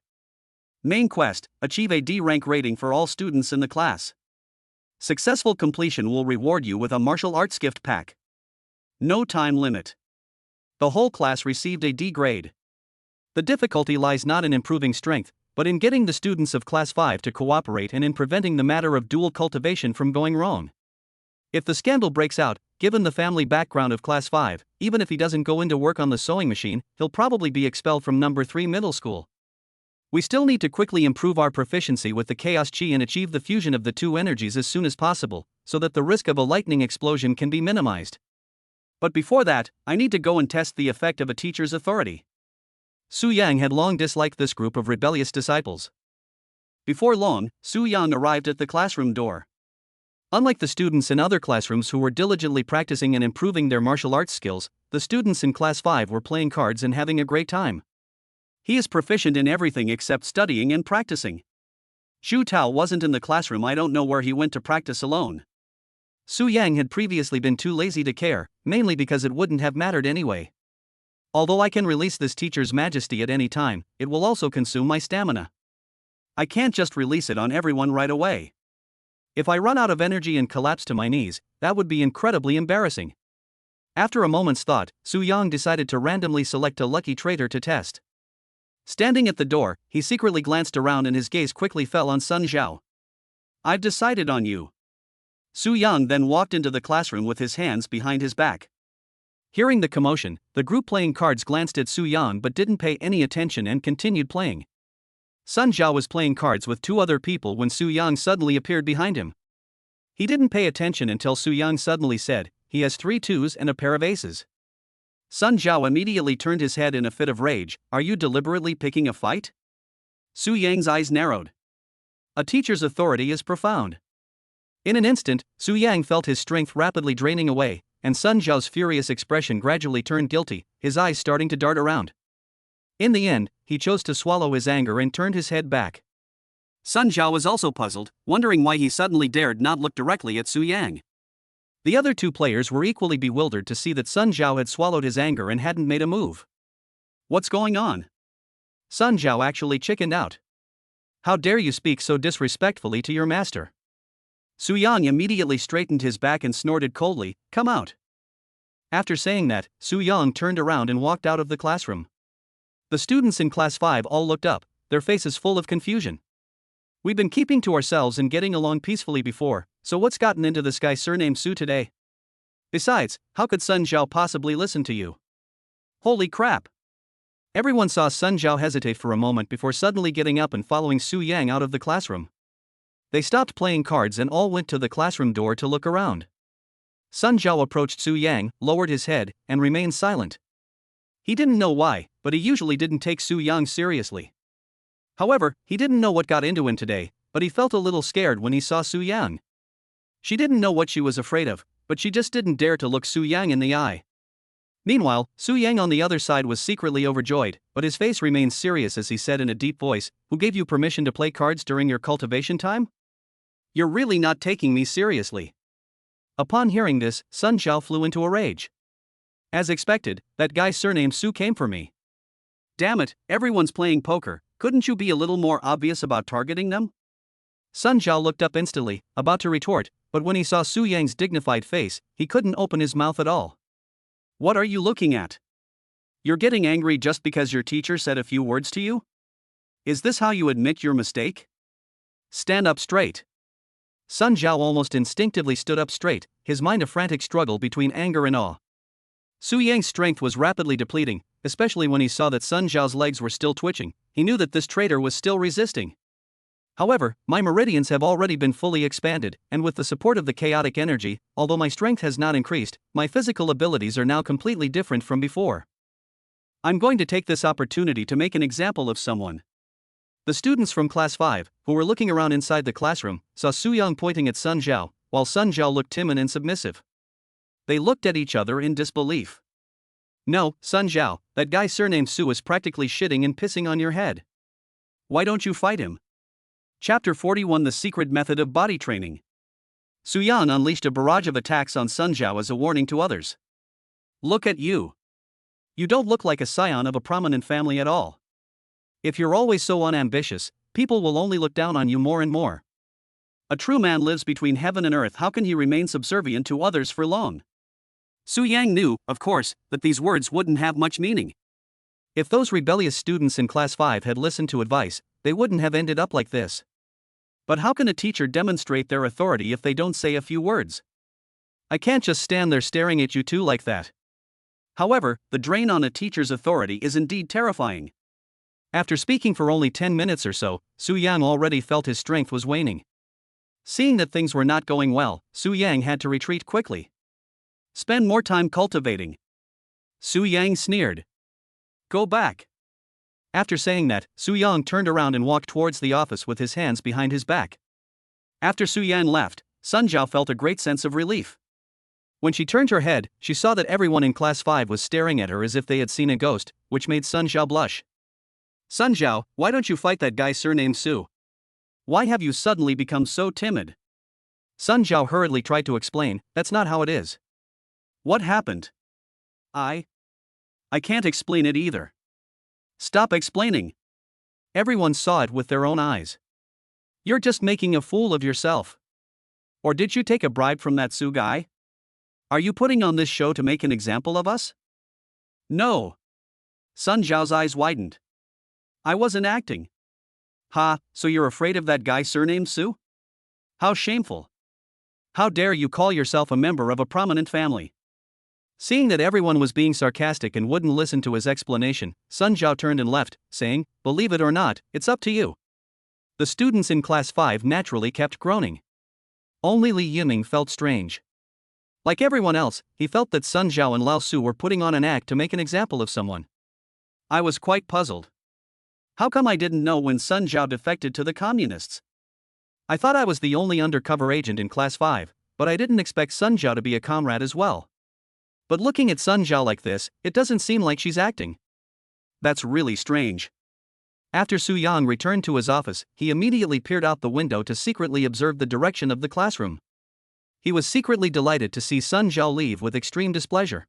Main Quest, achieve a D rank rating for all students in the class. Successful completion will reward you with a martial arts gift pack. No time limit. The whole class received a D grade. The difficulty lies not in improving strength, but in getting the students of Class 5 to cooperate and in preventing the matter of dual cultivation from going wrong. If the scandal breaks out, given the family background of Class 5, even if he doesn't go into work on the sewing machine, he'll probably be expelled from number 3 middle school. We still need to quickly improve our proficiency with the Chaos Chi and achieve the fusion of the two energies as soon as possible, so that the risk of a lightning explosion can be minimized. But before that, I need to go and test the effect of a teacher's authority. Su Yang had long disliked this group of rebellious disciples. Before long, Su Yang arrived at the classroom door. Unlike the students in other classrooms who were diligently practicing and improving their martial arts skills, the students in Class 5 were playing cards and having a great time. He is proficient in everything except studying and practicing. Zhu Tao wasn't in the classroom. I don't know where he went to practice alone. Su Yang had previously been too lazy to care, mainly because it wouldn't have mattered anyway. Although I can release this teacher's majesty at any time, it will also consume my stamina. I can't just release it on everyone right away. If I run out of energy and collapse to my knees, that would be incredibly embarrassing. After a moment's thought, Su Yang decided to randomly select a lucky traitor to test. Standing at the door, he secretly glanced around and his gaze quickly fell on Sun Zhao. I've decided on you. Su Yang then walked into the classroom with his hands behind his back. Hearing the commotion, the group playing cards glanced at Su Yang but didn't pay any attention and continued playing. Sun Zhao was playing cards with two other people when Su Yang suddenly appeared behind him. He didn't pay attention until Su Yang suddenly said, "He has 3 twos and a pair of aces." Sun Zhao immediately turned his head in a fit of rage. "Are you deliberately picking a fight?" Su Yang's eyes narrowed. A teacher's authority is profound. In an instant, Su Yang felt his strength rapidly draining away, and Sun Zhao's furious expression gradually turned guilty, his eyes starting to dart around. In the end, he chose to swallow his anger and turned his head back. Sun Zhao was also puzzled, wondering why he suddenly dared not look directly at Su Yang. The other 2 players were equally bewildered to see that Sun Zhao had swallowed his anger and hadn't made a move. What's going on? Sun Zhao actually chickened out. How dare you speak so disrespectfully to your master? Su Yang immediately straightened his back and snorted coldly, "Come out." After saying that, Su Yang turned around and walked out of the classroom. The students in class 5 all looked up, their faces full of confusion. "We've been keeping to ourselves and getting along peacefully before, so what's gotten into this guy surnamed Su today? Besides, how could Sun Zhao possibly listen to you?" Holy crap! Everyone saw Sun Zhao hesitate for a moment before suddenly getting up and following Su Yang out of the classroom. They stopped playing cards and all went to the classroom door to look around. Sun Zhao approached Su Yang, lowered his head, and remained silent. He didn't know why, but he usually didn't take Su Yang seriously. However, he didn't know what got into him today, but he felt a little scared when he saw Su Yang. She didn't know what she was afraid of, but she just didn't dare to look Su Yang in the eye. Meanwhile, Su Yang on the other side was secretly overjoyed, but his face remained serious as he said in a deep voice, "Who gave you permission to play cards during your cultivation time? You're really not taking me seriously." Upon hearing this, Sun Zhao flew into a rage. As expected, that guy surnamed Su came for me. Damn it, everyone's playing poker, couldn't you be a little more obvious about targeting them? Sun Zhao looked up instantly, about to retort, but when he saw Su Yang's dignified face, he couldn't open his mouth at all. "What are you looking at? You're getting angry just because your teacher said a few words to you? Is this how you admit your mistake? Stand up straight." Sun Zhao almost instinctively stood up straight, his mind a frantic struggle between anger and awe. Su Yang's strength was rapidly depleting, especially when he saw that Sun Zhao's legs were still twitching. He knew that this traitor was still resisting. "However, my meridians have already been fully expanded, and with the support of the chaotic energy, although my strength has not increased, my physical abilities are now completely different from before. I'm going to take this opportunity to make an example of someone." The students from class 5, who were looking around inside the classroom, saw Su Yang pointing at Sun Zhao, while Sun Zhao looked timid and submissive. They looked at each other in disbelief. "No, Sun Zhao, that guy surnamed Su is practically shitting and pissing on your head. Why don't you fight him?" Chapter 41: The Secret Method of Body Training. Su Yang unleashed a barrage of attacks on Sun Zhao as a warning to others. "Look at you. You don't look like a scion of a prominent family at all. If you're always so unambitious, people will only look down on you more and more. A true man lives between heaven and earth. How can he remain subservient to others for long?" Su Yang knew, of course, that these words wouldn't have much meaning. If those rebellious students in class 5 had listened to advice, they wouldn't have ended up like this. But how can a teacher demonstrate their authority if they don't say a few words? "I can't just stand there staring at you two like that." However, the drain on a teacher's authority is indeed terrifying. After speaking for only 10 minutes or so, Su Yang already felt his strength was waning. Seeing that things were not going well, Su Yang had to retreat quickly. "Spend more time cultivating." Su Yang sneered. "Go back." After saying that, Su Yang turned around and walked towards the office with his hands behind his back. After Su Yang left, Sun Zhao felt a great sense of relief. When she turned her head, she saw that everyone in class 5 was staring at her as if they had seen a ghost, which made Sun Zhao blush. "Sun Zhao, why don't you fight that guy surnamed Su? Why have you suddenly become so timid?" Sun Zhao hurriedly tried to explain, "That's not how it is." "What happened?" I can't explain it either." "Stop explaining. Everyone saw it with their own eyes. You're just making a fool of yourself. Or did you take a bribe from that Su guy? Are you putting on this show to make an example of us?" "No." Sun Zhao's eyes widened. "I wasn't acting." "Ha, so you're afraid of that guy surnamed Su? How shameful. How dare you call yourself a member of a prominent family?" Seeing that everyone was being sarcastic and wouldn't listen to his explanation, Sun Zhao turned and left, saying, "Believe it or not, it's up to you." The students in class 5 naturally kept groaning. Only Li Yiming felt strange. Like everyone else, he felt that Sun Zhao and Lao Su were putting on an act to make an example of someone. I was quite puzzled. How come I didn't know when Sun Zhao defected to the communists? I thought I was the only undercover agent in Class 5, but I didn't expect Sun Zhao to be a comrade as well. But looking at Sun Zhao like this, it doesn't seem like she's acting. That's really strange. After Su Yang returned to his office, he immediately peered out the window to secretly observe the direction of the classroom. He was secretly delighted to see Sun Zhao leave with extreme displeasure.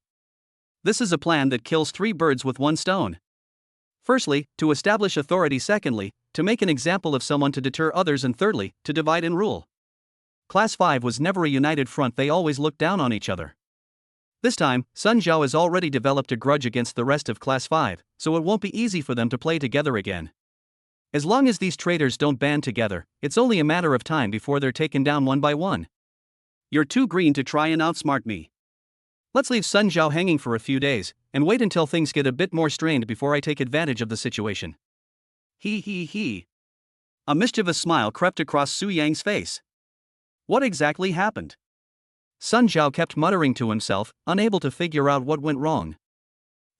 This is a plan that kills 3 birds with 1 stone. Firstly, to establish authority. Secondly, to make an example of someone to deter others, and thirdly, to divide and rule. Class 5 was never a united front, they always looked down on each other. This time, Sun Zhao has already developed a grudge against the rest of Class 5, so it won't be easy for them to play together again. As long as these traitors don't band together, it's only a matter of time before they're taken down one by one. You're too green to try and outsmart me. Let's leave Sun Zhao hanging for a few days, and wait until things get a bit more strained before I take advantage of the situation. He. A mischievous smile crept across Su Yang's face. What exactly happened? Sun Zhao kept muttering to himself, unable to figure out what went wrong.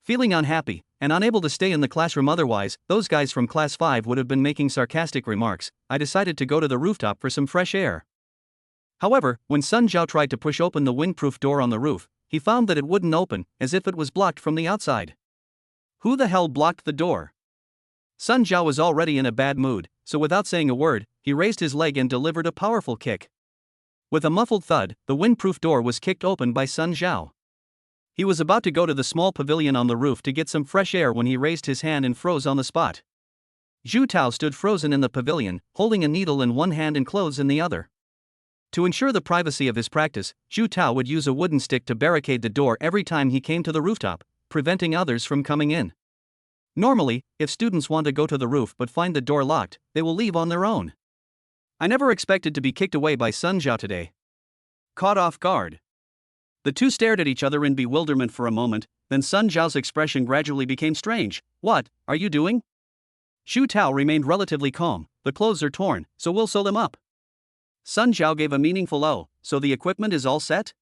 Feeling unhappy, and unable to stay in the classroom otherwise, those guys from Class 5 would have been making sarcastic remarks, I decided to go to the rooftop for some fresh air. However, when Sun Zhao tried to push open the windproof door on the roof, he found that it wouldn't open, as if it was blocked from the outside. Who the hell blocked the door? Sun Zhao was already in a bad mood, so without saying a word, he raised his leg and delivered a powerful kick. With a muffled thud, the windproof door was kicked open by Sun Zhao. He was about to go to the small pavilion on the roof to get some fresh air when he raised his hand and froze on the spot. Zhu Tao stood frozen in the pavilion, holding a needle in one hand and clothes in the other. To ensure the privacy of his practice, Zhu Tao would use a wooden stick to barricade the door every time he came to the rooftop, preventing others from coming in. Normally, if students want to go to the roof but find the door locked, they will leave on their own. I never expected to be kicked away by Sun Zhao today. Caught off guard. The two stared at each other in bewilderment for a moment, then Sun Zhao's expression gradually became strange. What are you doing? Zhu Tao remained relatively calm. The clothes are torn, so we'll sew them up. Sun Zhao gave a meaningful "oh, so the equipment is all set?"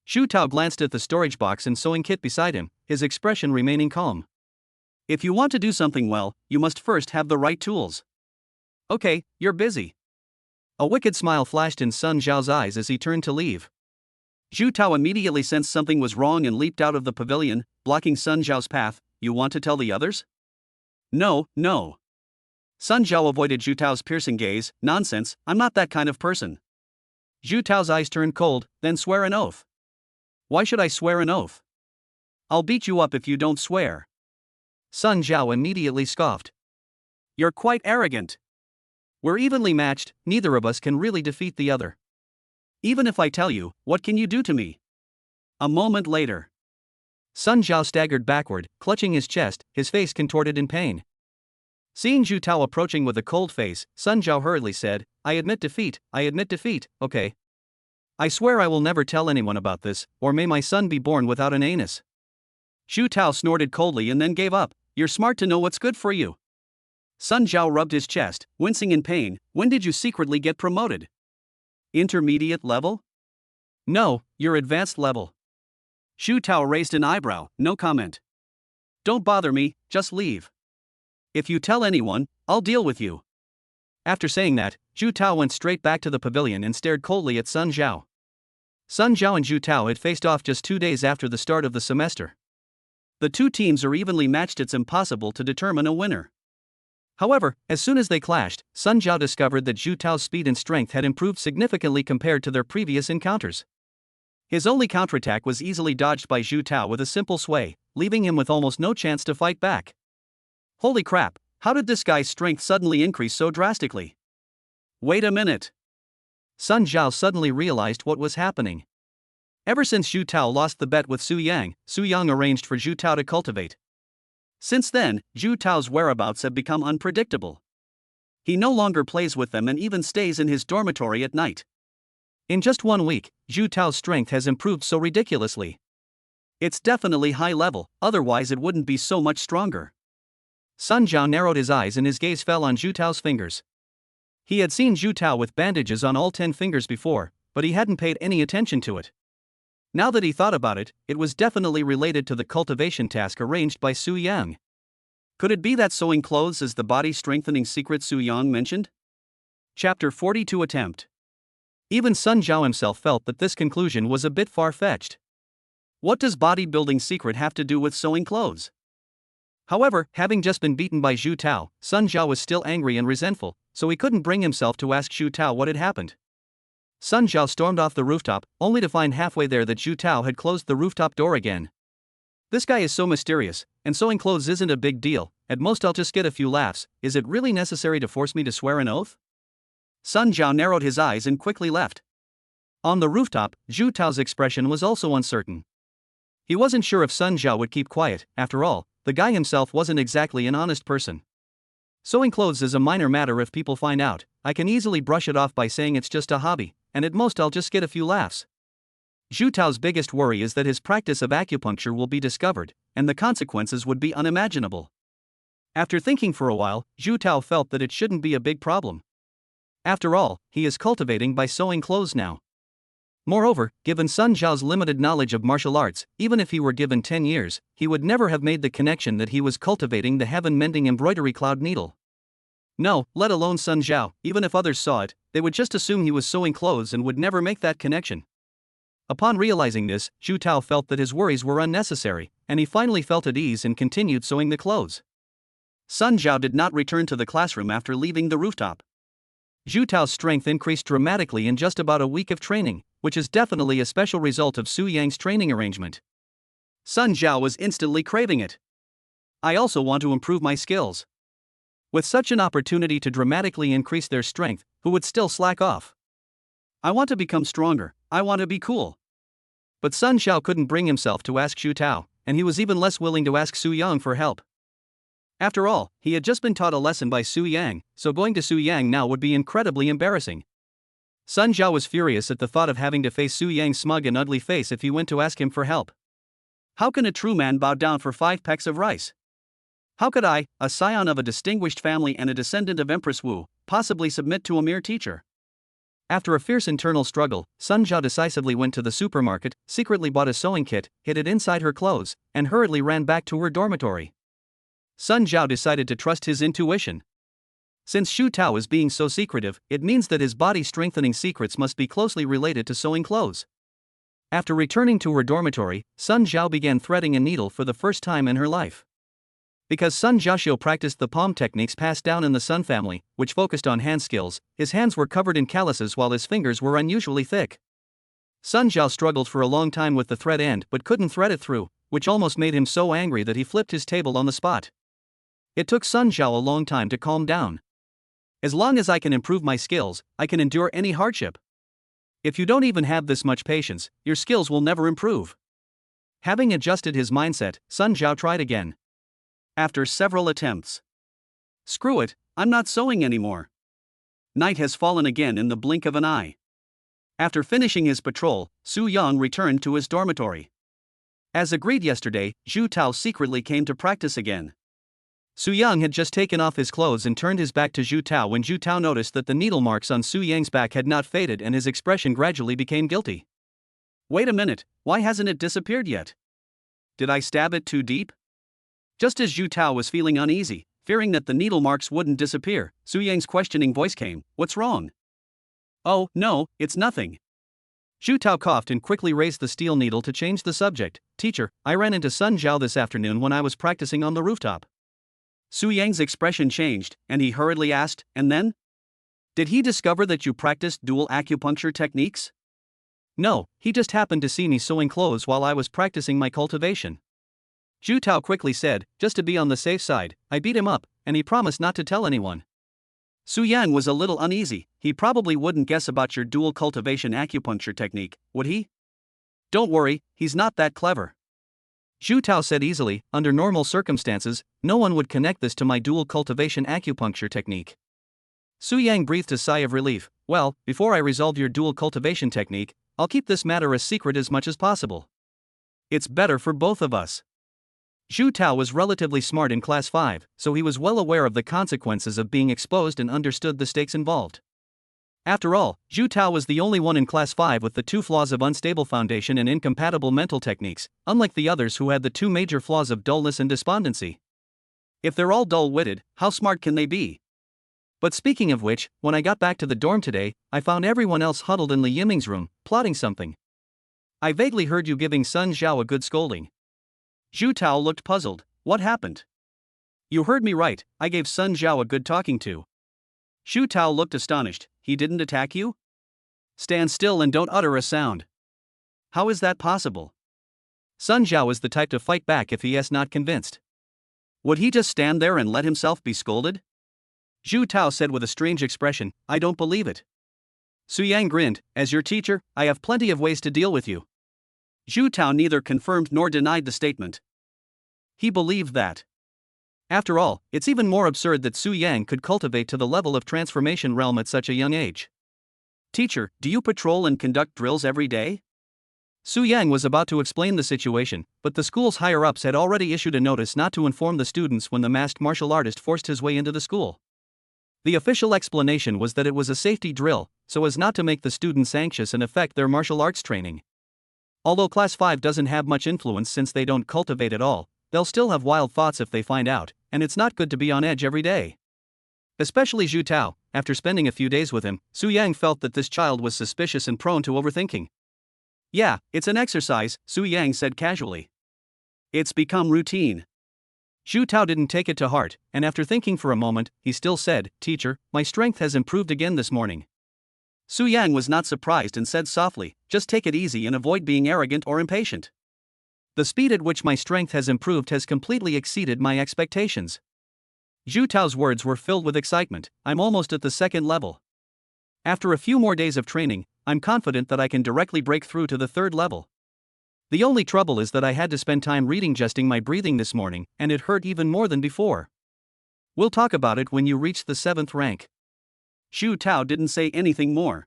Zhu Tao glanced at the storage box and sewing kit beside him, his expression remaining calm. If you want to do something well, you must first have the right tools. Okay, you're busy. A wicked smile flashed in Sun Zhao's eyes as he turned to leave. Zhu Tao immediately sensed something was wrong and leaped out of the pavilion, blocking Sun Zhao's path. You want to tell the others? No. Sun Zhao avoided Zhu Tao's piercing gaze. Nonsense, I'm not that kind of person. Zhu Tao's eyes turned cold, then swear an oath. Why should I swear an oath? I'll beat you up if you don't swear. Sun Zhao immediately scoffed. You're quite arrogant. We're evenly matched, neither of us can really defeat the other. Even if I tell you, what can you do to me? A moment later. Sun Zhao staggered backward, clutching his chest, his face contorted in pain. Seeing Zhu Tao approaching with a cold face, Sun Zhao hurriedly said, I admit defeat, okay. I swear I will never tell anyone about this, or may my son be born without an anus. Zhu Tao snorted coldly and then gave up. You're smart to know what's good for you. Sun Zhao rubbed his chest, wincing in pain. When did you secretly get promoted? Intermediate level? No, you're advanced level. Zhu Tao raised an eyebrow. No comment. Don't bother me, just leave. If you tell anyone, I'll deal with you. After saying that, Zhu Tao went straight back to the pavilion and stared coldly at Sun Zhao. Sun Zhao and Zhu Tao had faced off just 2 days after the start of the semester. The two teams are evenly matched, it's impossible to determine a winner. However, as soon as they clashed, Sun Zhao discovered that Zhu Tao's speed and strength had improved significantly compared to their previous encounters. His only counterattack was easily dodged by Zhu Tao with a simple sway, leaving him with almost no chance to fight back. Holy crap, how did this guy's strength suddenly increase so drastically? Wait a minute. Sun Zhao suddenly realized what was happening. Ever since Zhu Tao lost the bet with Su Yang arranged for Zhu Tao to cultivate. Since then, Zhu Tao's whereabouts have become unpredictable. He no longer plays with them and even stays in his dormitory at night. In just 1 week, Zhu Tao's strength has improved so ridiculously. It's definitely high level, otherwise it wouldn't be so much stronger. Sun Zhao narrowed his eyes and his gaze fell on Zhu Tao's fingers. He had seen Zhu Tao with bandages on all 10 fingers before, but he hadn't paid any attention to it. Now that he thought about it, it was definitely related to the cultivation task arranged by Su Yang. Could it be that sewing clothes is the body-strengthening secret Su Yang mentioned? Chapter 42 Attempt. Even Sun Zhao himself felt that this conclusion was a bit far-fetched. What does bodybuilding secret have to do with sewing clothes? However, having just been beaten by Zhu Tao, Sun Zhao was still angry and resentful, so he couldn't bring himself to ask Zhu Tao what had happened. Sun Zhao stormed off the rooftop, only to find halfway there that Zhu Tao had closed the rooftop door again. This guy is so mysterious, and sewing clothes isn't a big deal, at most I'll just get a few laughs. Is it really necessary to force me to swear an oath? Sun Zhao narrowed his eyes and quickly left. On the rooftop, Zhu Tao's expression was also uncertain. He wasn't sure if Sun Zhao would keep quiet. After all, the guy himself wasn't exactly an honest person. Sewing clothes is a minor matter if people find out. I can easily brush it off by saying it's just a hobby, and at most I'll just get a few laughs. Zhu Tao's biggest worry is that his practice of acupuncture will be discovered, and the consequences would be unimaginable. After thinking for a while, Zhu Tao felt that it shouldn't be a big problem. After all, he is cultivating by sewing clothes now. Moreover, given Sun Zhao's limited knowledge of martial arts, even if he were given 10 years, he would never have made the connection that he was cultivating the heaven-mending embroidery cloud needle. No, let alone Sun Zhao, even if others saw it, they would just assume he was sewing clothes and would never make that connection. Upon realizing this, Zhu Tao felt that his worries were unnecessary, and he finally felt at ease and continued sewing the clothes. Sun Zhao did not return to the classroom after leaving the rooftop. Zhu Tao's strength increased dramatically in just about a week of training, which is definitely a special result of Su Yang's training arrangement. Sun Zhao was instantly craving it. I also want to improve my skills. With such an opportunity to dramatically increase their strength, who would still slack off? I want to become stronger, I want to be cool. But Sun Zhao couldn't bring himself to ask Zhu Tao, and he was even less willing to ask Su Yang for help. After all, he had just been taught a lesson by Su Yang, so going to Su Yang now would be incredibly embarrassing. Sun Zhao was furious at the thought of having to face Su Yang's smug and ugly face if he went to ask him for help. How can a true man bow down for 5 pecks of rice? How could I, a scion of a distinguished family and a descendant of Empress Wu, possibly submit to a mere teacher? After a fierce internal struggle, Sun Zhao decisively went to the supermarket, secretly bought a sewing kit, hid it inside her clothes, and hurriedly ran back to her dormitory. Sun Zhao decided to trust his intuition. Since Zhu Tao is being so secretive, it means that his body-strengthening secrets must be closely related to sewing clothes. After returning to her dormitory, Sun Zhao began threading a needle for the first time in her life. Because Sun Zhaoxiu practiced the palm techniques passed down in the Sun family, which focused on hand skills, his hands were covered in calluses while his fingers were unusually thick. Sun Zhao struggled for a long time with the thread end but couldn't thread it through, which almost made him so angry that he flipped his table on the spot. It took Sun Zhao a long time to calm down. As long as I can improve my skills, I can endure any hardship. If you don't even have this much patience, your skills will never improve. Having adjusted his mindset, Sun Zhao tried again. After several attempts. Screw it, I'm not sewing anymore. Night has fallen again in the blink of an eye. After finishing his patrol, Su Yang returned to his dormitory. As agreed yesterday, Zhu Tao secretly came to practice again. Su Yang had just taken off his clothes and turned his back to Zhu Tao when Zhu Tao noticed that the needle marks on Su Yang's back had not faded and his expression gradually became guilty. Wait a minute, why hasn't it disappeared yet? Did I stab it too deep? Just as Zhu Tao was feeling uneasy, fearing that the needle marks wouldn't disappear, Su Yang's questioning voice came, "What's wrong?" "Oh, no, it's nothing." Zhu Tao coughed and quickly raised the steel needle to change the subject. "Teacher, I ran into Sun Zhao this afternoon when I was practicing on the rooftop." Su Yang's expression changed, and he hurriedly asked, "And then? Did he discover that you practiced dual acupuncture techniques?" "No, he just happened to see me sewing clothes while I was practicing my cultivation." Zhu Tao quickly said, "Just to be on the safe side, I beat him up, and he promised not to tell anyone." Su Yang was a little uneasy. He probably wouldn't guess about your dual cultivation acupuncture technique, would he? "Don't worry, he's not that clever." Zhu Tao said easily, "Under normal circumstances, no one would connect this to my dual cultivation acupuncture technique." Su Yang breathed a sigh of relief. "Well, before I resolve your dual cultivation technique, I'll keep this matter a secret as much as possible. It's better for both of us." Zhu Tao was relatively smart in Class 5, so he was well aware of the consequences of being exposed and understood the stakes involved. After all, Zhu Tao was the only one in Class 5 with the two flaws of unstable foundation and incompatible mental techniques, unlike the others who had the two major flaws of dullness and despondency. If they're all dull-witted, how smart can they be? But speaking of which, when I got back to the dorm today, I found everyone else huddled in Li Yiming's room, plotting something. I vaguely heard you giving Sun Zhao a good scolding. Zhu Tao looked puzzled. What happened? You heard me right, I gave Sun Zhao a good talking to. Zhu Tao looked astonished. He didn't attack you? Stand still and don't utter a sound. How is that possible? Sun Zhao is the type to fight back if he is not convinced. Would he just stand there and let himself be scolded? Zhu Tao said with a strange expression, I don't believe it. Su Yang grinned, as your teacher, I have plenty of ways to deal with you. Zhu Tao neither confirmed nor denied the statement. He believed that. After all, it's even more absurd that Su Yang could cultivate to the level of transformation realm at such a young age. Teacher, do you patrol and conduct drills every day? Su Yang was about to explain the situation, but the school's higher-ups had already issued a notice not to inform the students when the masked martial artist forced his way into the school. The official explanation was that it was a safety drill, so as not to make the students anxious and affect their martial arts training. Although Class 5 doesn't have much influence since they don't cultivate at all, they'll still have wild thoughts if they find out, and it's not good to be on edge every day. Especially Zhu Tao. After spending a few days with him, Su Yang felt that this child was suspicious and prone to overthinking. Yeah, it's an exercise, Su Yang said casually. It's become routine. Zhu Tao didn't take it to heart, and after thinking for a moment, he still said, Teacher, my strength has improved again this morning. Su Yang was not surprised and said softly, just take it easy and avoid being arrogant or impatient. The speed at which my strength has improved has completely exceeded my expectations. Zhu Tao's words were filled with excitement. I'm almost at the second level. After a few more days of training, I'm confident that I can directly break through to the third level. The only trouble is that I had to spend time adjusting my breathing this morning, and it hurt even more than before. We'll talk about it when you reach the 7th rank. Zhu Tao didn't say anything more.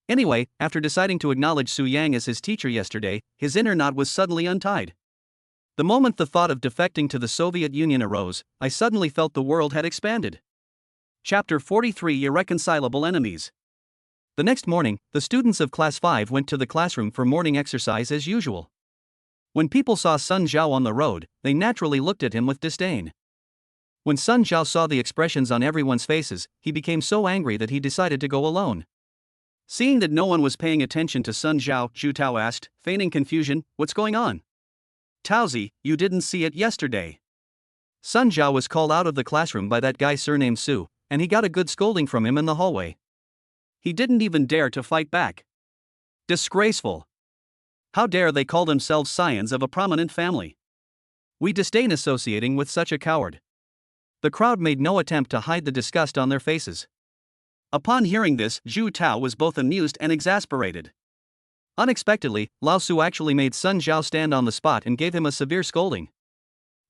Anyway, after deciding to acknowledge Su Yang as his teacher yesterday, his inner knot was suddenly untied. The moment the thought of defecting to the Soviet Union arose, I suddenly felt the world had expanded. Chapter 43 Irreconcilable Enemies. The next morning, the students of Class 5 went to the classroom for morning exercise as usual. When people saw Sun Zhao on the road, they naturally looked at him with disdain. When Sun Zhao saw the expressions on everyone's faces, he became so angry that he decided to go alone. Seeing that no one was paying attention to Sun Zhao, Zhu Tao asked, feigning confusion, what's going on? Taozi, you didn't see it yesterday. Sun Zhao was called out of the classroom by that guy surnamed Su, and he got a good scolding from him in the hallway. He didn't even dare to fight back. Disgraceful. How dare they call themselves scions of a prominent family? We disdain associating with such a coward. The crowd made no attempt to hide the disgust on their faces. Upon hearing this, Zhu Tao was both amused and exasperated. Unexpectedly, Lao Su actually made Sun Zhao stand on the spot and gave him a severe scolding.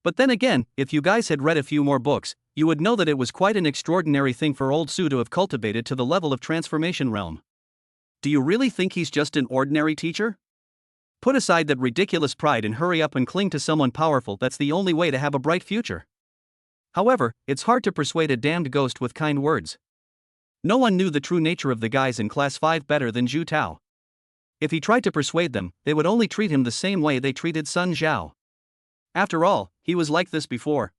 But then again, if you guys had read a few more books, you would know that it was quite an extraordinary thing for old Su to have cultivated to the level of transformation realm. Do you really think he's just an ordinary teacher? Put aside that ridiculous pride and hurry up and cling to someone powerful. That's the only way to have a bright future. However, it's hard to persuade a damned ghost with kind words. No one knew the true nature of the guys in Class 5 better than Zhu Tao. If he tried to persuade them, they would only treat him the same way they treated Sun Zhao. After all, he was like this before.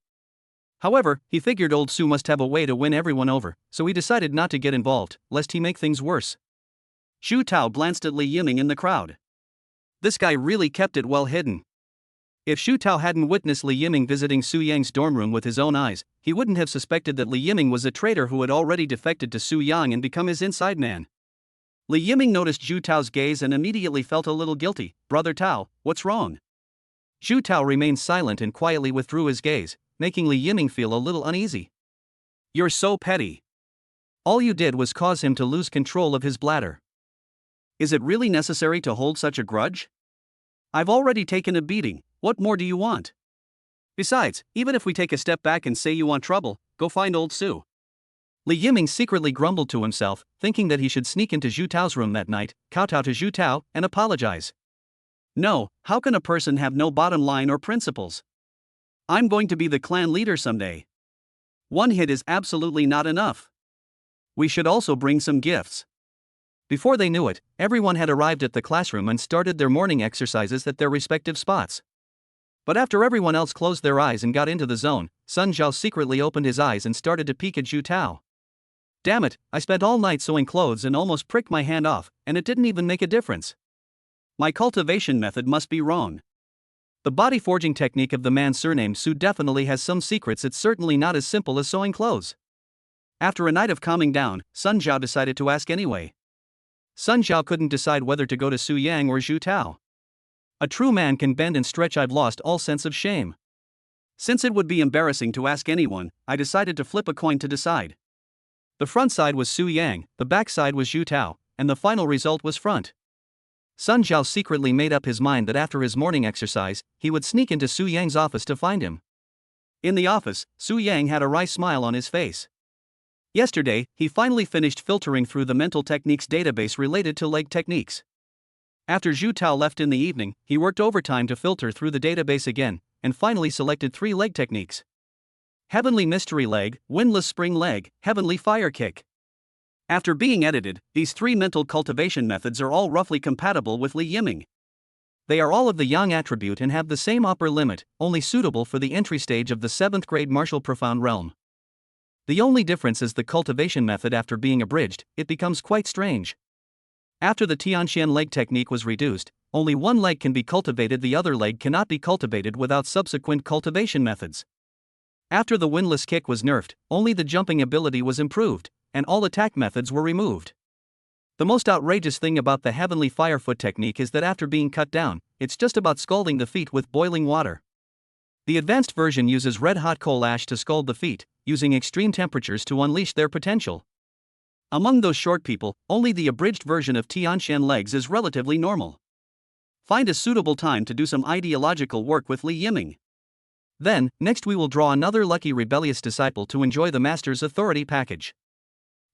However, he figured old Su must have a way to win everyone over, so he decided not to get involved, lest he make things worse. Zhu Tao glanced at Li Yiming in the crowd. This guy really kept it well hidden. If Zhu Tao hadn't witnessed Li Yiming visiting Su Yang's dorm room with his own eyes, he wouldn't have suspected that Li Yiming was a traitor who had already defected to Su Yang and become his inside man. Li Yiming noticed Zhu Tao's gaze and immediately felt a little guilty. Brother Tao, what's wrong? Zhu Tao remained silent and quietly withdrew his gaze, making Li Yiming feel a little uneasy. You're so petty. All you did was cause him to lose control of his bladder. Is it really necessary to hold such a grudge? I've already taken a beating, what more do you want? Besides, even if we take a step back and say you want trouble, go find old Su. Li Yiming secretly grumbled to himself, thinking that he should sneak into Zhu Tao's room that night, kowtow to Zhu Tao, and apologize. No, how can a person have no bottom line or principles? I'm going to be the clan leader someday. One hit is absolutely not enough. We should also bring some gifts. Before they knew it, everyone had arrived at the classroom and started their morning exercises at their respective spots. But after everyone else closed their eyes and got into the zone, Sun Zhao secretly opened his eyes and started to peek at Zhu Tao. Damn it, I spent all night sewing clothes and almost pricked my hand off, and it didn't even make a difference. My cultivation method must be wrong. The body forging technique of the man surnamed Su definitely has some secrets. It's certainly not as simple as sewing clothes. After a night of calming down, Sun Zhao decided to ask anyway. Sun Zhao couldn't decide whether to go to Su Yang or Zhu Tao. A true man can bend and stretch. I've lost all sense of shame. Since it would be embarrassing to ask anyone, I decided to flip a coin to decide. The front side was Su Yang, the back side was Zhu Tao, and the final result was front. Sun Zhao secretly made up his mind that after his morning exercise, he would sneak into Su Yang's office to find him. In the office, Su Yang had a wry smile on his face. Yesterday, he finally finished filtering through the mental techniques database related to leg techniques. After Zhu Tao left in the evening, he worked overtime to filter through the database again, and finally selected 3 leg techniques: Heavenly Mystery Leg, Windless Spring Leg, Heavenly Fire Kick. After being edited, these 3 mental cultivation methods are all roughly compatible with Li Yiming. They are all of the Yang attribute and have the same upper limit, only suitable for the entry stage of the 7th grade martial profound realm. The only difference is the cultivation method. After being abridged, it becomes quite strange. After the Tianxian leg technique was reduced, only one leg can be cultivated. The other leg cannot be cultivated without subsequent cultivation methods. After the windless kick was nerfed, only the jumping ability was improved, and all attack methods were removed. The most outrageous thing about the Heavenly Firefoot technique is that after being cut down, it's just about scalding the feet with boiling water. The advanced version uses red-hot coal ash to scald the feet, using extreme temperatures to unleash their potential. Among those short people, only the abridged version of Tianxian legs is relatively normal. Find a suitable time to do some ideological work with Li Yiming. Then, next we will draw another lucky rebellious disciple to enjoy the master's authority package.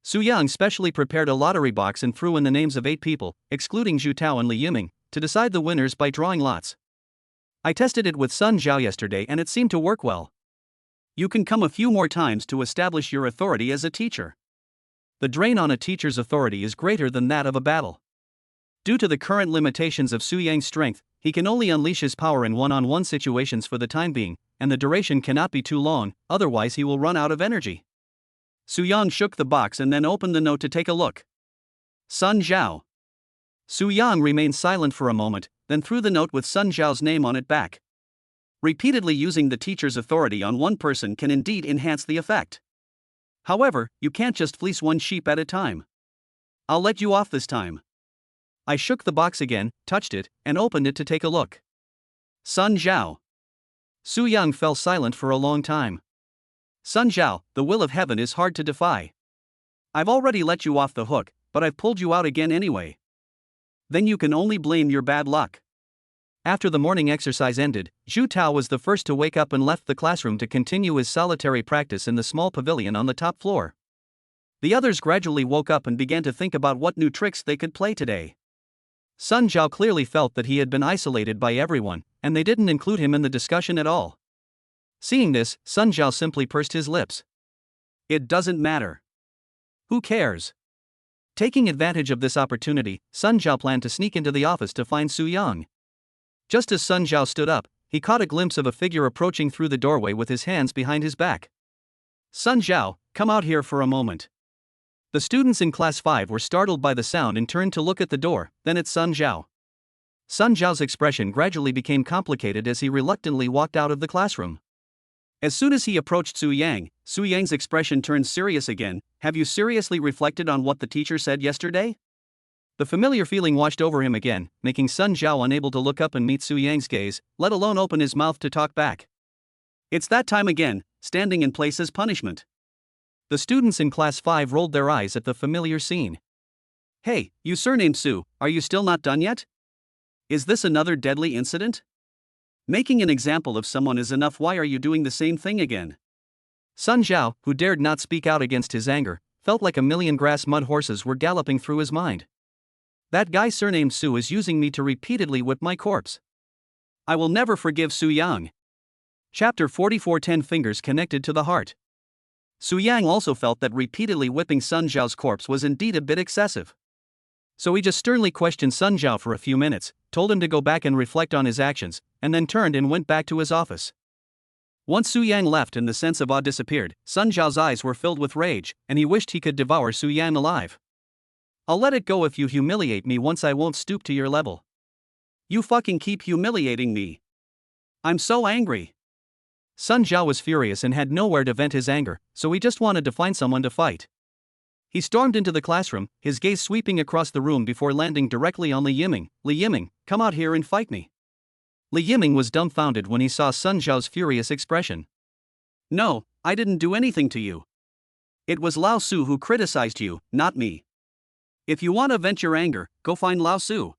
Su Yang specially prepared a lottery box and threw in the names of 8 people, excluding Zhu Tao and Li Yiming, to decide the winners by drawing lots. I tested it with Sun Zhao yesterday and it seemed to work well. You can come a few more times to establish your authority as a teacher. The drain on a teacher's authority is greater than that of a battle. Due to the current limitations of Su Yang's strength, he can only unleash his power in one-on-one situations for the time being, and the duration cannot be too long, otherwise he will run out of energy. Su Yang shook the box and then opened the note to take a look. Sun Zhao. Su Yang remained silent for a moment, then threw the note with Sun Zhao's name on it back. Repeatedly using the teacher's authority on one person can indeed enhance the effect. However, you can't just fleece one sheep at a time. I'll let you off this time. I shook the box again, touched it, and opened it to take a look. Sun Zhao. Su Yang fell silent for a long time. Sun Zhao, the will of heaven is hard to defy. I've already let you off the hook, but I've pulled you out again anyway. Then you can only blame your bad luck. After the morning exercise ended, Zhu Tao was the first to wake up and left the classroom to continue his solitary practice in the small pavilion on the top floor. The others gradually woke up and began to think about what new tricks they could play today. Sun Zhao clearly felt that he had been isolated by everyone, and they didn't include him in the discussion at all. Seeing this, Sun Zhao simply pursed his lips. It doesn't matter. Who cares? Taking advantage of this opportunity, Sun Zhao planned to sneak into the office to find Su Yang. Just as Sun Zhao stood up, he caught a glimpse of a figure approaching through the doorway with his hands behind his back. Sun Zhao, come out here for a moment. The students in class 5 were startled by the sound and turned to look at the door, then at Sun Zhao. Sun Zhao's expression gradually became complicated as he reluctantly walked out of the classroom. As soon as he approached Su Yang's expression turned serious again. Have you seriously reflected on what the teacher said yesterday? The familiar feeling washed over him again, making Sun Zhao unable to look up and meet Su Yang's gaze, let alone open his mouth to talk back. It's that time again, standing in place as punishment. The students in class 5 rolled their eyes at the familiar scene. Hey, you surnamed Su, are you still not done yet? Is this another deadly incident? Making an example of someone is enough. Why are you doing the same thing again? Sun Zhao, who dared not speak out against his anger, felt like a million grass mud horses were galloping through his mind. That guy surnamed Su is using me to repeatedly whip my corpse. I will never forgive Su Yang. Chapter 44 10 Fingers Connected to the Heart. Su Yang also felt that repeatedly whipping Sun Zhao's corpse was indeed a bit excessive. So he just sternly questioned Sun Zhao for a few minutes, told him to go back and reflect on his actions, and then turned and went back to his office. Once Su Yang left and the sense of awe disappeared, Sun Zhao's eyes were filled with rage, and he wished he could devour Su Yang alive. I'll let it go if you humiliate me once. I won't stoop to your level. You fucking keep humiliating me. I'm so angry. Sun Zhao was furious and had nowhere to vent his anger, so he just wanted to find someone to fight. He stormed into the classroom, his gaze sweeping across the room before landing directly on Li Yiming. Li Yiming, come out here and fight me. Li Yiming was dumbfounded when he saw Sun Zhao's furious expression. No, I didn't do anything to you. It was Lao Su who criticized you, not me. If you want to vent your anger, go find Lao Su.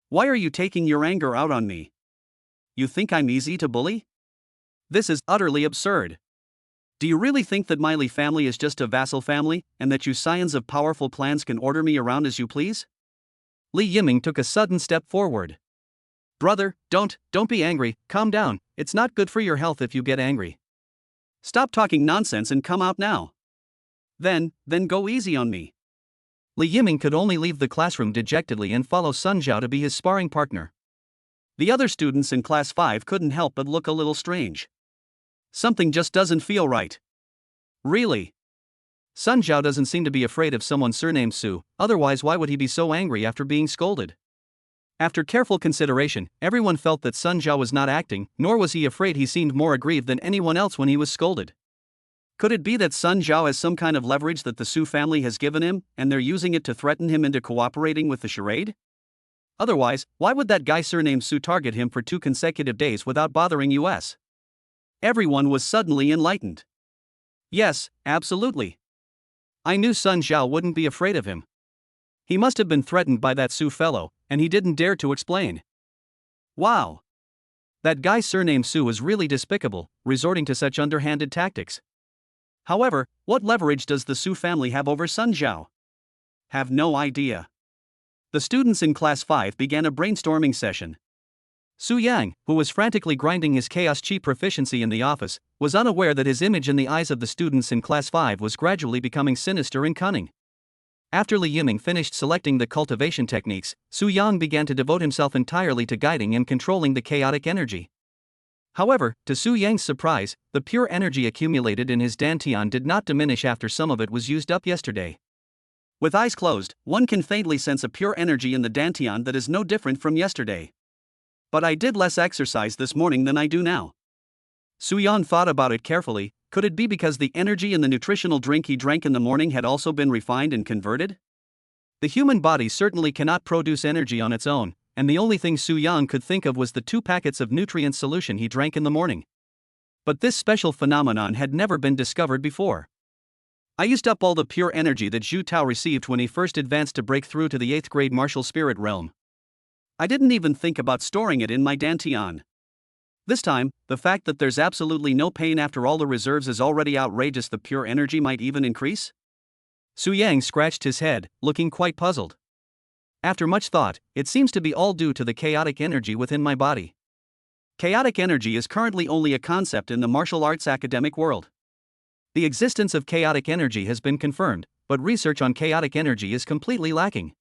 Why are you taking your anger out on me? You think I'm easy to bully? This is utterly absurd. Do you really think that my Li family is just a vassal family, and that you scions of powerful clans can order me around as you please? Li Yiming took a sudden step forward. Brother, don't be angry, calm down, it's not good for your health if you get angry. Stop talking nonsense and come out now. Then go easy on me. Li Yiming could only leave the classroom dejectedly and follow Sun Zhao to be his sparring partner. The other students in Class 5 couldn't help but look a little strange. Something just doesn't feel right. Really? Sun Zhao doesn't seem to be afraid of someone surnamed Su, otherwise why would he be so angry after being scolded? After careful consideration, everyone felt that Sun Zhao was not acting, nor was he afraid. He seemed more aggrieved than anyone else when he was scolded. Could it be that Sun Zhao has some kind of leverage that the Su family has given him, and they're using it to threaten him into cooperating with the charade? Otherwise, why would that guy surnamed Su target him for 2 consecutive days without bothering us? Everyone was suddenly enlightened. Yes, absolutely. I knew Sun Zhao wouldn't be afraid of him. He must have been threatened by that Su fellow, and he didn't dare to explain. Wow. That guy surnamed Su was really despicable, resorting to such underhanded tactics. However, what leverage does the Su family have over Sun Zhao? Have no idea. The students in Class 5 began a brainstorming session. Su Yang, who was frantically grinding his Chaos Chi proficiency in the office, was unaware that his image in the eyes of the students in Class 5 was gradually becoming sinister and cunning. After Li Yiming finished selecting the cultivation techniques, Su Yang began to devote himself entirely to guiding and controlling the chaotic energy. However, to Su Yang's surprise, the pure energy accumulated in his dantian did not diminish after some of it was used up yesterday. With eyes closed, one can faintly sense a pure energy in the dantian that is no different from yesterday. But I did less exercise this morning than I do now. Su Yan thought about it carefully. Could it be because the energy in the nutritional drink he drank in the morning had also been refined and converted? The human body certainly cannot produce energy on its own, and the only thing Su Yan could think of was the 2 packets of nutrient solution he drank in the morning. But this special phenomenon had never been discovered before. I used up all the pure energy that Zhu Tao received when he first advanced to break through to the 8th grade martial spirit realm. I didn't even think about storing it in my dantian. This time, the fact that there's absolutely no pain after all the reserves is already outrageous. The pure energy might even increase? Su Yang scratched his head, looking quite puzzled. After much thought, it seems to be all due to the chaotic energy within my body. Chaotic energy is currently only a concept in the martial arts academic world. The existence of chaotic energy has been confirmed, but research on chaotic energy is completely lacking.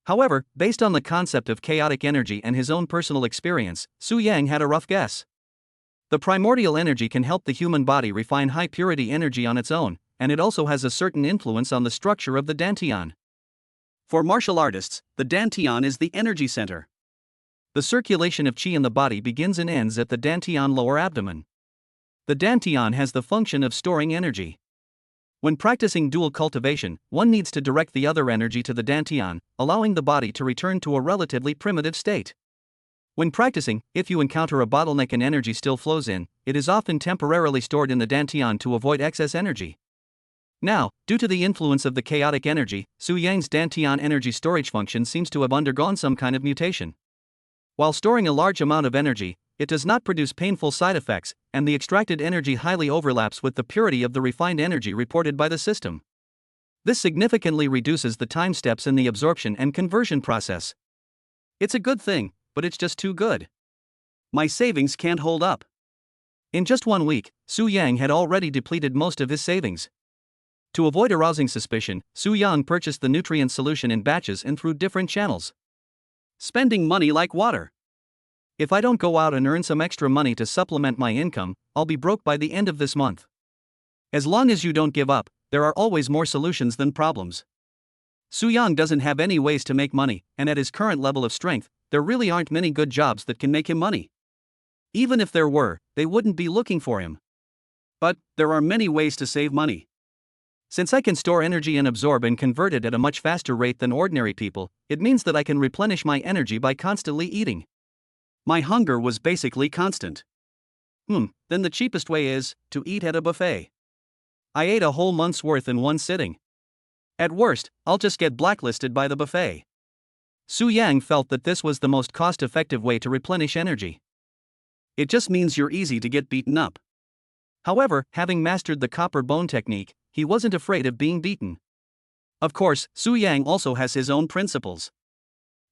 However, based on the concept of chaotic energy and his own personal experience, Su Yang had a rough guess. The primordial energy can help the human body refine high-purity energy on its own, and it also has a certain influence on the structure of the dantian. For martial artists, the dantian is the energy center. The circulation of qi in the body begins and ends at the dantian lower abdomen. The dantian has the function of storing energy. When practicing dual cultivation, one needs to direct the other energy to the dantian, allowing the body to return to a relatively primitive state. When practicing, if you encounter a bottleneck and energy still flows in, it is often temporarily stored in the dantian to avoid excess energy. Now, due to the influence of the chaotic energy, Su Yang's dantian energy storage function seems to have undergone some kind of mutation. While storing a large amount of energy, it does not produce painful side effects, and the extracted energy highly overlaps with the purity of the refined energy reported by the system. This significantly reduces the time steps in the absorption and conversion process. It's a good thing, but it's just too good. My savings can't hold up. In just 1 week, Su Yang had already depleted most of his savings. To avoid arousing suspicion, Su Yang purchased the nutrient solution in batches and through different channels. Spending money like water. If I don't go out and earn some extra money to supplement my income, I'll be broke by the end of this month. As long as you don't give up, there are always more solutions than problems. Su Yang doesn't have any ways to make money, and at his current level of strength, there really aren't many good jobs that can make him money. Even if there were, they wouldn't be looking for him. But there are many ways to save money. Since I can store energy and absorb and convert it at a much faster rate than ordinary people, it means that I can replenish my energy by constantly eating. My hunger was basically constant. Then the cheapest way is to eat at a buffet. I ate a whole month's worth in one sitting. At worst, I'll just get blacklisted by the buffet. Su Yang felt that this was the most cost-effective way to replenish energy. It just means you're easy to get beaten up. However, having mastered the copper bone technique, he wasn't afraid of being beaten. Of course, Su Yang also has his own principles.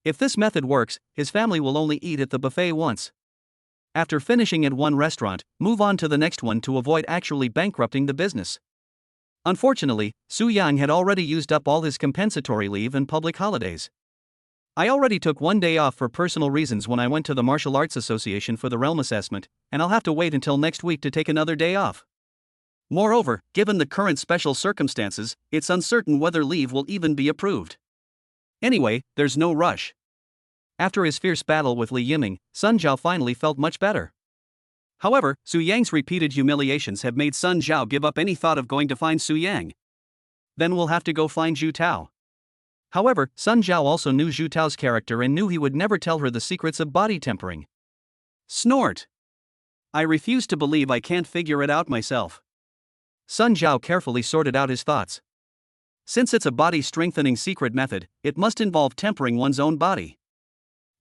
If this method works, his family will only eat at the buffet once. After finishing at one restaurant, move on to the next one to avoid actually bankrupting the business. Unfortunately, Su Yang had already used up all his compensatory leave and public holidays. I already took 1 day off for personal reasons when I went to the Martial Arts Association for the realm assessment, and I'll have to wait until next week to take another day off. Moreover, given the current special circumstances, it's uncertain whether leave will even be approved. Anyway, there's no rush. After his fierce battle with Li Yiming, Sun Zhao finally felt much better. However, Su Yang's repeated humiliations have made Sun Zhao give up any thought of going to find Su Yang. Then we'll have to go find Zhu Tao. However, Sun Zhao also knew Zhu Tao's character and knew he would never tell her the secrets of body tempering. Snort. I refuse to believe I can't figure it out myself. Sun Zhao carefully sorted out his thoughts. Since it's a body-strengthening secret method, it must involve tempering one's own body.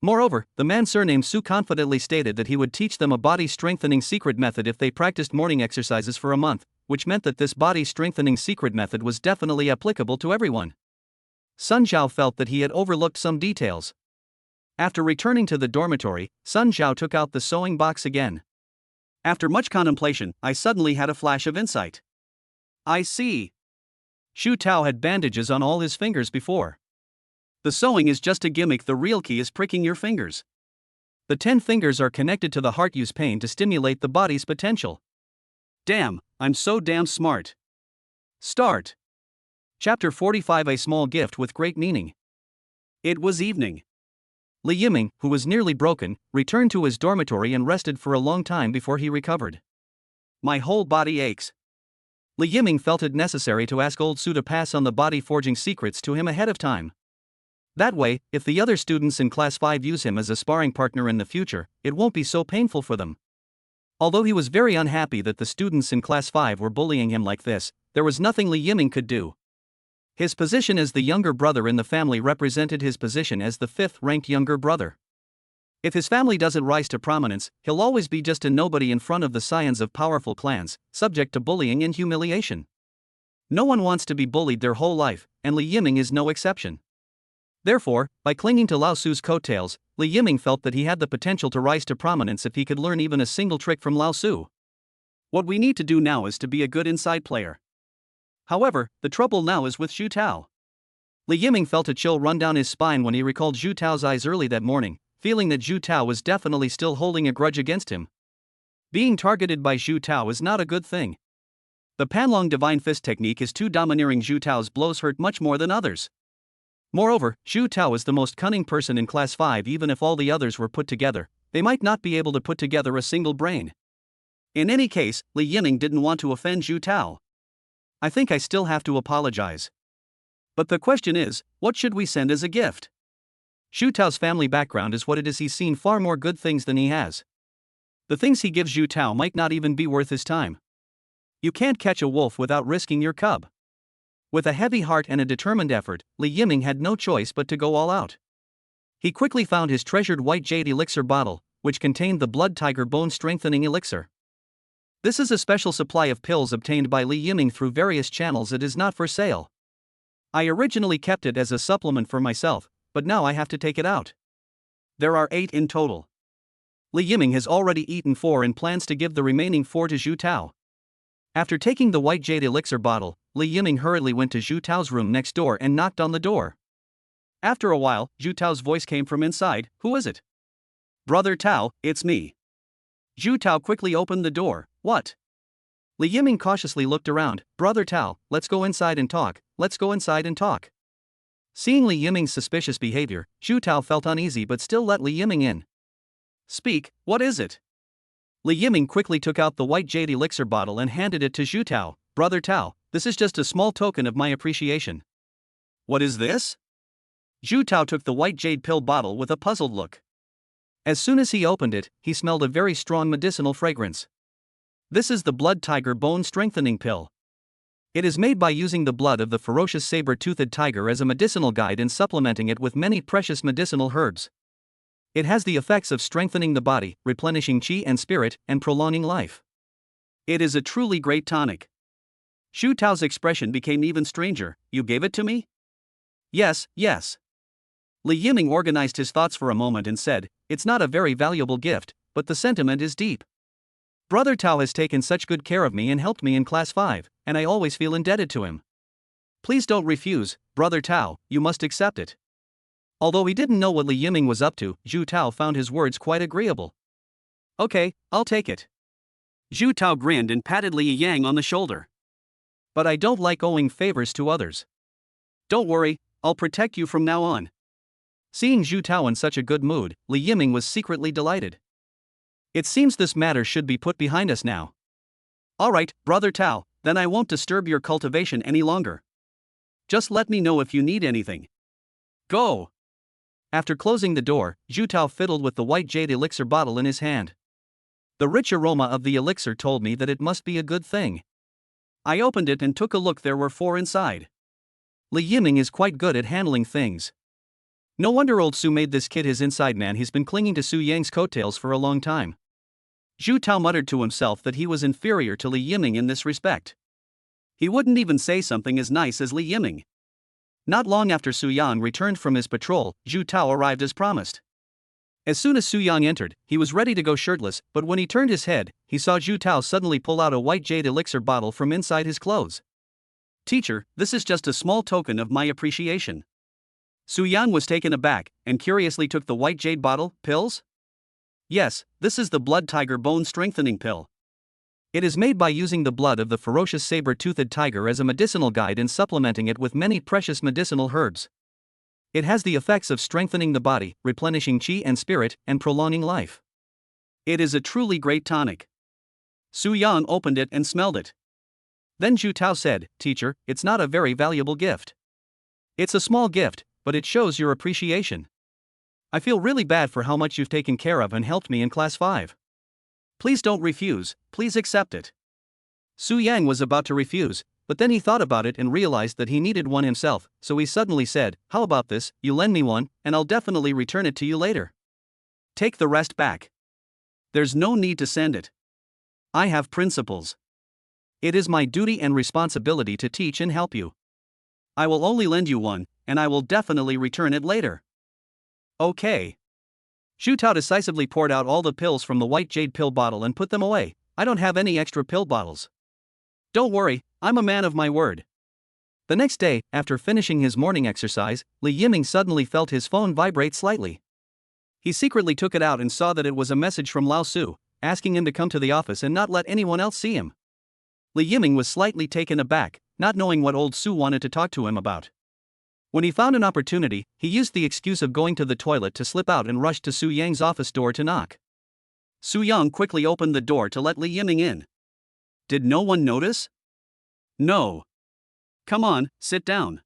Moreover, the man surnamed Su confidently stated that he would teach them a body-strengthening secret method if they practiced morning exercises for a month, which meant that this body-strengthening secret method was definitely applicable to everyone. Sun Zhao felt that he had overlooked some details. After returning to the dormitory, Sun Zhao took out the sewing box again. After much contemplation, I suddenly had a flash of insight. I see. Zhu Tao had bandages on all his fingers before. The sewing is just a gimmick, the real key is pricking your fingers. The 10 fingers are connected to the heart, use pain to stimulate the body's potential. Damn, I'm so damn smart. Start. Chapter 45, A Small Gift with Great Meaning. It was evening. Li Yiming, who was nearly broken, returned to his dormitory and rested for a long time before he recovered. My whole body aches. Li Yiming felt it necessary to ask old Su to pass on the body forging secrets to him ahead of time. That way, if the other students in Class 5 use him as a sparring partner in the future, it won't be so painful for them. Although he was very unhappy that the students in Class 5 were bullying him like this, there was nothing Li Yiming could do. His position as the younger brother in the family represented his position as the 5th-ranked younger brother. If his family doesn't rise to prominence, he'll always be just a nobody in front of the scions of powerful clans, subject to bullying and humiliation. No one wants to be bullied their whole life, and Li Yiming is no exception. Therefore, by clinging to Lao Su's coattails, Li Yiming felt that he had the potential to rise to prominence if he could learn even a single trick from Lao Su. What we need to do now is to be a good inside player. However, the trouble now is with Zhu Tao. Li Yiming felt a chill run down his spine when he recalled Zhu Tao's eyes early that morning, feeling that Zhu Tao was definitely still holding a grudge against him. Being targeted by Zhu Tao is not a good thing. The Panlong Divine Fist technique is too domineering. Zhu Tao's blows hurt much more than others. Moreover, Zhu Tao is the most cunning person in Class 5. Even if all the others were put together, they might not be able to put together a single brain. In any case, Li Yiming didn't want to offend Zhu Tao. I think I still have to apologize. But the question is, what should we send as a gift? Zhu Tao's family background is what it is. He's seen far more good things than he has. The things he gives Zhu Tao might not even be worth his time. You can't catch a wolf without risking your cub. With a heavy heart and a determined effort, Li Yiming had no choice but to go all out. He quickly found his treasured white jade elixir bottle, which contained the blood tiger bone strengthening elixir. This is a special supply of pills obtained by Li Yiming through various channels. It is not for sale. I originally kept it as a supplement for myself, but now I have to take it out. There are 8 in total. Li Yiming has already eaten 4 and plans to give the remaining 4 to Zhu Tao. After taking the white jade elixir bottle, Li Yiming hurriedly went to Zhu Tao's room next door and knocked on the door. After a while, Zhu Tao's voice came from inside. "Who is it?" "Brother Tao, it's me." Zhu Tao quickly opened the door. "What?" Li Yiming cautiously looked around. "Brother Tao, let's go inside and talk, let's go inside and talk." Seeing Li Yiming's suspicious behavior, Zhu Tao felt uneasy but still let Li Yiming in. "Speak, what is it?" Li Yiming quickly took out the white jade elixir bottle and handed it to Zhu Tao. "Brother Tao, this is just a small token of my appreciation." "What is this?" Zhu Tao took the white jade pill bottle with a puzzled look. As soon as he opened it, he smelled a very strong medicinal fragrance. This is the blood tiger bone strengthening pill. It is made by using the blood of the ferocious saber-toothed tiger as a medicinal guide and supplementing it with many precious medicinal herbs. It has the effects of strengthening the body, replenishing qi and spirit, and prolonging life. It is a truly great tonic. Zhu Tao's expression became even stranger. "You gave it to me?" "Yes, yes." Li Yiming organized his thoughts for a moment and said, "It's not a very valuable gift, but the sentiment is deep. Brother Tao has taken such good care of me and helped me in Class 5, and I always feel indebted to him. Please don't refuse, Brother Tao, you must accept it." Although he didn't know what Li Yiming was up to, Zhu Tao found his words quite agreeable. "Okay, I'll take it." Zhu Tao grinned and patted Li Yang on the shoulder. "But I don't like owing favors to others. Don't worry, I'll protect you from now on." Seeing Zhu Tao in such a good mood, Li Yiming was secretly delighted. "It seems this matter should be put behind us now. Alright, Brother Tao, then I won't disturb your cultivation any longer. Just let me know if you need anything. Go!" After closing the door, Zhu Tao fiddled with the white jade elixir bottle in his hand. The rich aroma of the elixir told me that it must be a good thing. I opened it and took a look. There were 4 inside. Li Yiming is quite good at handling things. No wonder old Su made this kid his inside man. He's been clinging to Su Yang's coattails for a long time. Zhu Tao muttered to himself that he was inferior to Li Yiming in this respect. He wouldn't even say something as nice as Li Yiming. Not long after Su Yang returned from his patrol, Zhu Tao arrived as promised. As soon as Su Yang entered, he was ready to go shirtless, but when he turned his head, he saw Zhu Tao suddenly pull out a white jade elixir bottle from inside his clothes. "Teacher, this is just a small token of my appreciation." Su Yang was taken aback, and curiously took the white jade bottle. "Pills?" "Yes, this is the blood tiger bone strengthening pill. It is made by using the blood of the ferocious saber-toothed tiger as a medicinal guide and supplementing it with many precious medicinal herbs. It has the effects of strengthening the body, replenishing qi and spirit, and prolonging life. It is a truly great tonic." Su Yang opened it and smelled it. Then Zhu Tao said, "Teacher, it's not a very valuable gift. It's a small gift, but it shows your appreciation. I feel really bad for how much you've taken care of and helped me in Class 5. Please don't refuse, please accept it." Su Yang was about to refuse, but then he thought about it and realized that he needed one himself, so he suddenly said, "How about this, you lend me one, and I'll definitely return it to you later. Take the rest back. There's no need to send it. I have principles. It is my duty and responsibility to teach and help you. I will only lend you one, and I will definitely return it later." "Okay." Zhu Tao decisively poured out all the pills from the white jade pill bottle and put them away. "I don't have any extra pill bottles. Don't worry, I'm a man of my word." The next day, after finishing his morning exercise, Li Yiming suddenly felt his phone vibrate slightly. He secretly took it out and saw that it was a message from Lao Su, asking him to come to the office and not let anyone else see him. Li Yiming was slightly taken aback, not knowing what old Su wanted to talk to him about. When he found an opportunity, he used the excuse of going to the toilet to slip out and rushed to Su Yang's office door to knock. Su Yang quickly opened the door to let Li Yiming in. "Did no one notice?" "No. Come on, sit down."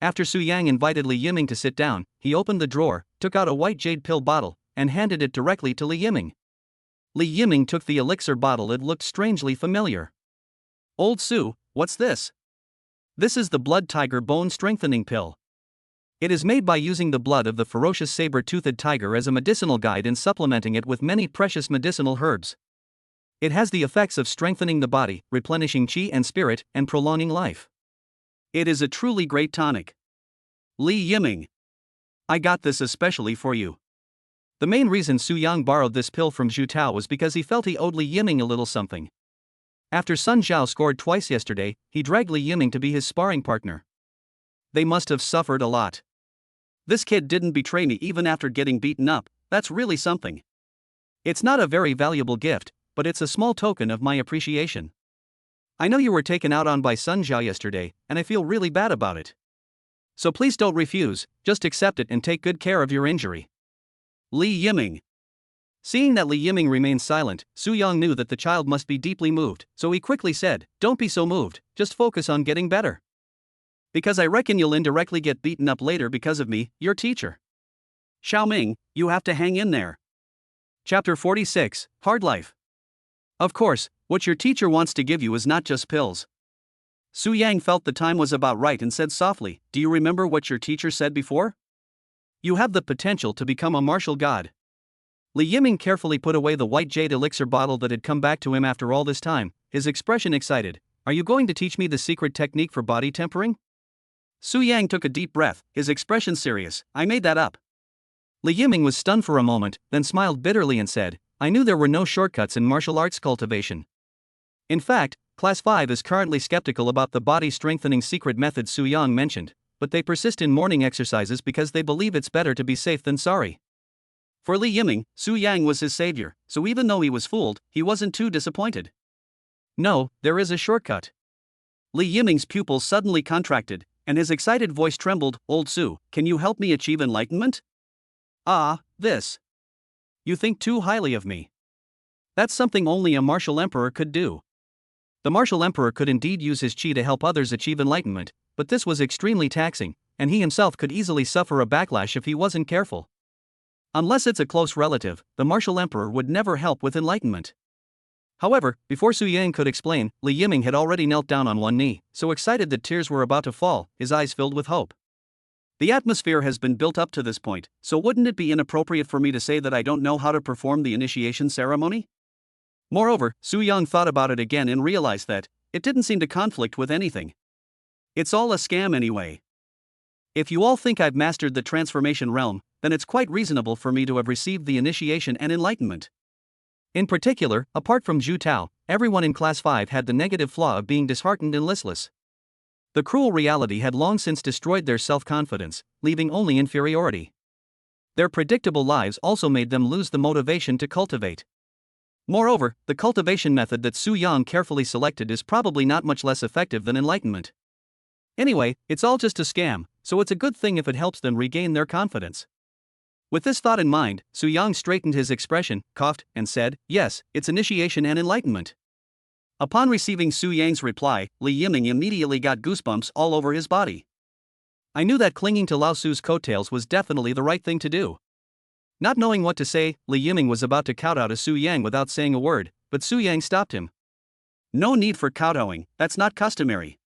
After Su Yang invited Li Yiming to sit down, he opened the drawer, took out a white jade pill bottle, and handed it directly to Li Yiming. Li Yiming took the elixir bottle. It looked strangely familiar. "Old Su, what's this?" "This is the blood tiger bone strengthening pill. It is made by using the blood of the ferocious saber-toothed tiger as a medicinal guide and supplementing it with many precious medicinal herbs. It has the effects of strengthening the body, replenishing qi and spirit, and prolonging life. It is a truly great tonic. Li Yiming, I got this especially for you. The main reason Su Yang borrowed this pill from Zhu Tao was because he felt he owed Li Yiming a little something. After Sun Zhao scored twice yesterday, he dragged Li Yiming to be his sparring partner. They must have suffered a lot. This kid didn't betray me even after getting beaten up. That's really something. It's not a very valuable gift, but it's a small token of my appreciation. I know you were taken out on by Sun Zhao yesterday, and I feel really bad about it. So please don't refuse, just accept it and take good care of your injury. Li Yiming. Seeing that Li Yiming remained silent, Su Yang knew that the child must be deeply moved, so he quickly said, "Don't be so moved, just focus on getting better. Because I reckon you'll indirectly get beaten up later because of me, your teacher. Xiaoming, you have to hang in there." Chapter 46, Hard Life. Of course, what your teacher wants to give you is not just pills. Su Yang felt the time was about right and said softly, "Do you remember what your teacher said before? You have the potential to become a martial god." Li Yiming carefully put away the white jade elixir bottle that had come back to him after all this time, his expression excited. "Are you going to teach me the secret technique for body tempering?" Su Yang took a deep breath, his expression serious. "I made that up." Li Yiming was stunned for a moment, then smiled bitterly and said, "I knew there were no shortcuts in martial arts cultivation. In fact, Class 5 is currently skeptical about the body-strengthening secret method Su Yang mentioned, but they persist in morning exercises because they believe it's better to be safe than sorry." For Li Yiming, Su Yang was his savior, so even though he was fooled, he wasn't too disappointed. "No, there is a shortcut." Li Yiming's pupils suddenly contracted, and his excited voice trembled. "Old Su, can you help me achieve enlightenment?" "Ah, this. You think too highly of me. That's something only a martial emperor could do." The martial emperor could indeed use his qi to help others achieve enlightenment, but this was extremely taxing, and he himself could easily suffer a backlash if he wasn't careful. Unless it's a close relative, the martial emperor would never help with enlightenment. However, before Su Yang could explain, Li Yiming had already knelt down on one knee, so excited that tears were about to fall, his eyes filled with hope. "The atmosphere has been built up to this point, so wouldn't it be inappropriate for me to say that I don't know how to perform the initiation ceremony?" Moreover, Su Yang thought about it again and realized that it didn't seem to conflict with anything. It's all a scam anyway. If you all think I've mastered the transformation realm, then it's quite reasonable for me to have received the initiation and enlightenment. In particular, apart from Zhu Tao, everyone in Class 5 had the negative flaw of being disheartened and listless. The cruel reality had long since destroyed their self-confidence, leaving only inferiority. Their predictable lives also made them lose the motivation to cultivate. Moreover, the cultivation method that Su Yang carefully selected is probably not much less effective than enlightenment. Anyway, it's all just a scam, so it's a good thing if it helps them regain their confidence. With this thought in mind, Su Yang straightened his expression, coughed, and said, "Yes, it's initiation and enlightenment." Upon receiving Su Yang's reply, Li Yiming immediately got goosebumps all over his body. I knew that clinging to Lao Su's coattails was definitely the right thing to do. Not knowing what to say, Li Yiming was about to kowtow to Su Yang without saying a word, but Su Yang stopped him. "No need for kowtowing, that's not customary."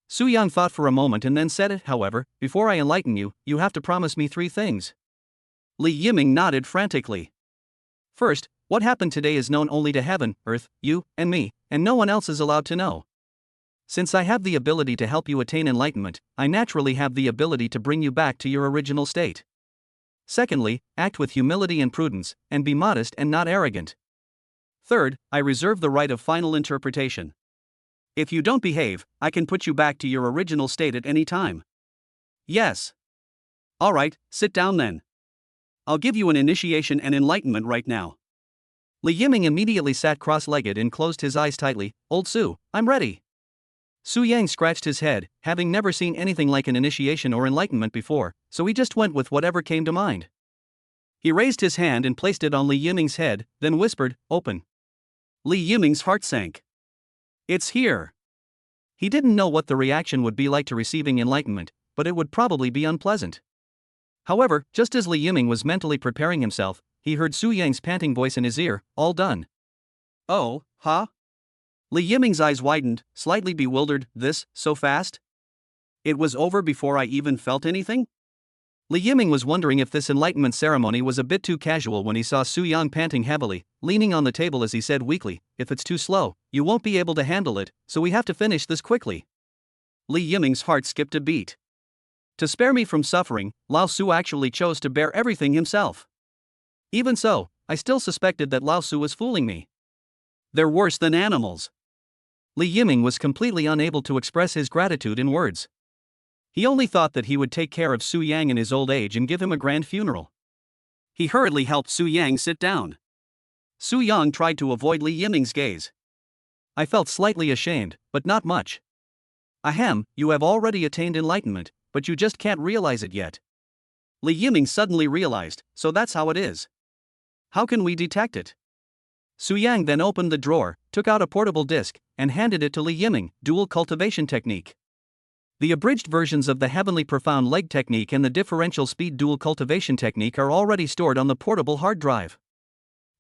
Su Yang thought for a moment and then said, "However, before I enlighten you, you have to promise me 3 things. Li Yiming nodded frantically. "First, what happened today is known only to heaven, earth, you, and me, and no one else is allowed to know. Since I have the ability to help you attain enlightenment, I naturally have the ability to bring you back to your original state. Secondly, act with humility and prudence, and be modest and not arrogant. Third, I reserve the right of final interpretation. If you don't behave, I can put you back to your original state at any time." "Yes." "All right, sit down then. I'll give you an initiation and enlightenment right now." Li Yiming immediately sat cross-legged and closed his eyes tightly. "Old Su, I'm ready." Su Yang scratched his head, having never seen anything like an initiation or enlightenment before, so he just went with whatever came to mind. He raised his hand and placed it on Li Yiming's head, then whispered, "Open." Li Yiming's heart sank. It's here. He didn't know what the reaction would be like to receiving enlightenment, but it would probably be unpleasant. However, just as Li Yiming was mentally preparing himself, he heard Su Yang's panting voice in his ear, "All done." "Oh, huh?" Li Yiming's eyes widened, slightly bewildered. "This, so fast? It was over before I even felt anything?" Li Yiming was wondering if this enlightenment ceremony was a bit too casual when he saw Su Yang panting heavily, leaning on the table as he said weakly, "If it's too slow, you won't be able to handle it, so we have to finish this quickly." Li Yiming's heart skipped a beat. To spare me from suffering, Lao Su actually chose to bear everything himself. Even so, I still suspected that Lao Tzu was fooling me. They're worse than animals. Li Yiming was completely unable to express his gratitude in words. He only thought that he would take care of Su Yang in his old age and give him a grand funeral. He hurriedly helped Su Yang sit down. Su Yang tried to avoid Li Yiming's gaze. I felt slightly ashamed, but not much. Ahem, you have already attained enlightenment, but you just can't realize it yet. Li Yiming suddenly realized, so that's how it is. How can we detect it? Su Yang then opened the drawer, took out a portable disc, and handed it to Li Yiming, dual cultivation technique. The abridged versions of the Heavenly Profound Leg technique and the differential speed dual cultivation technique are already stored on the portable hard drive.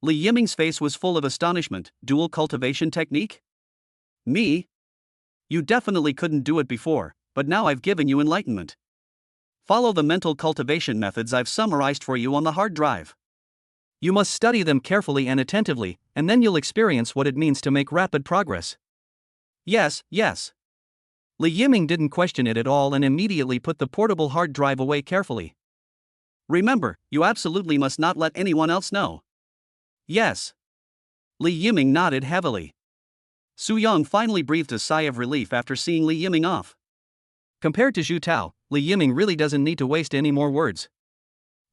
Li Yiming's face was full of astonishment. Dual cultivation technique? Me? You definitely couldn't do it before, but now I've given you enlightenment. Follow the mental cultivation methods I've summarized for you on the hard drive. You must study them carefully and attentively, and then you'll experience what it means to make rapid progress. Yes. Li Yiming didn't question it at all and immediately put the portable hard drive away carefully. Remember, you absolutely must not let anyone else know. Yes. Li Yiming nodded heavily. Su Yang finally breathed a sigh of relief after seeing Li Yiming off. Compared to Zhu Tao, Li Yiming really doesn't need to waste any more words.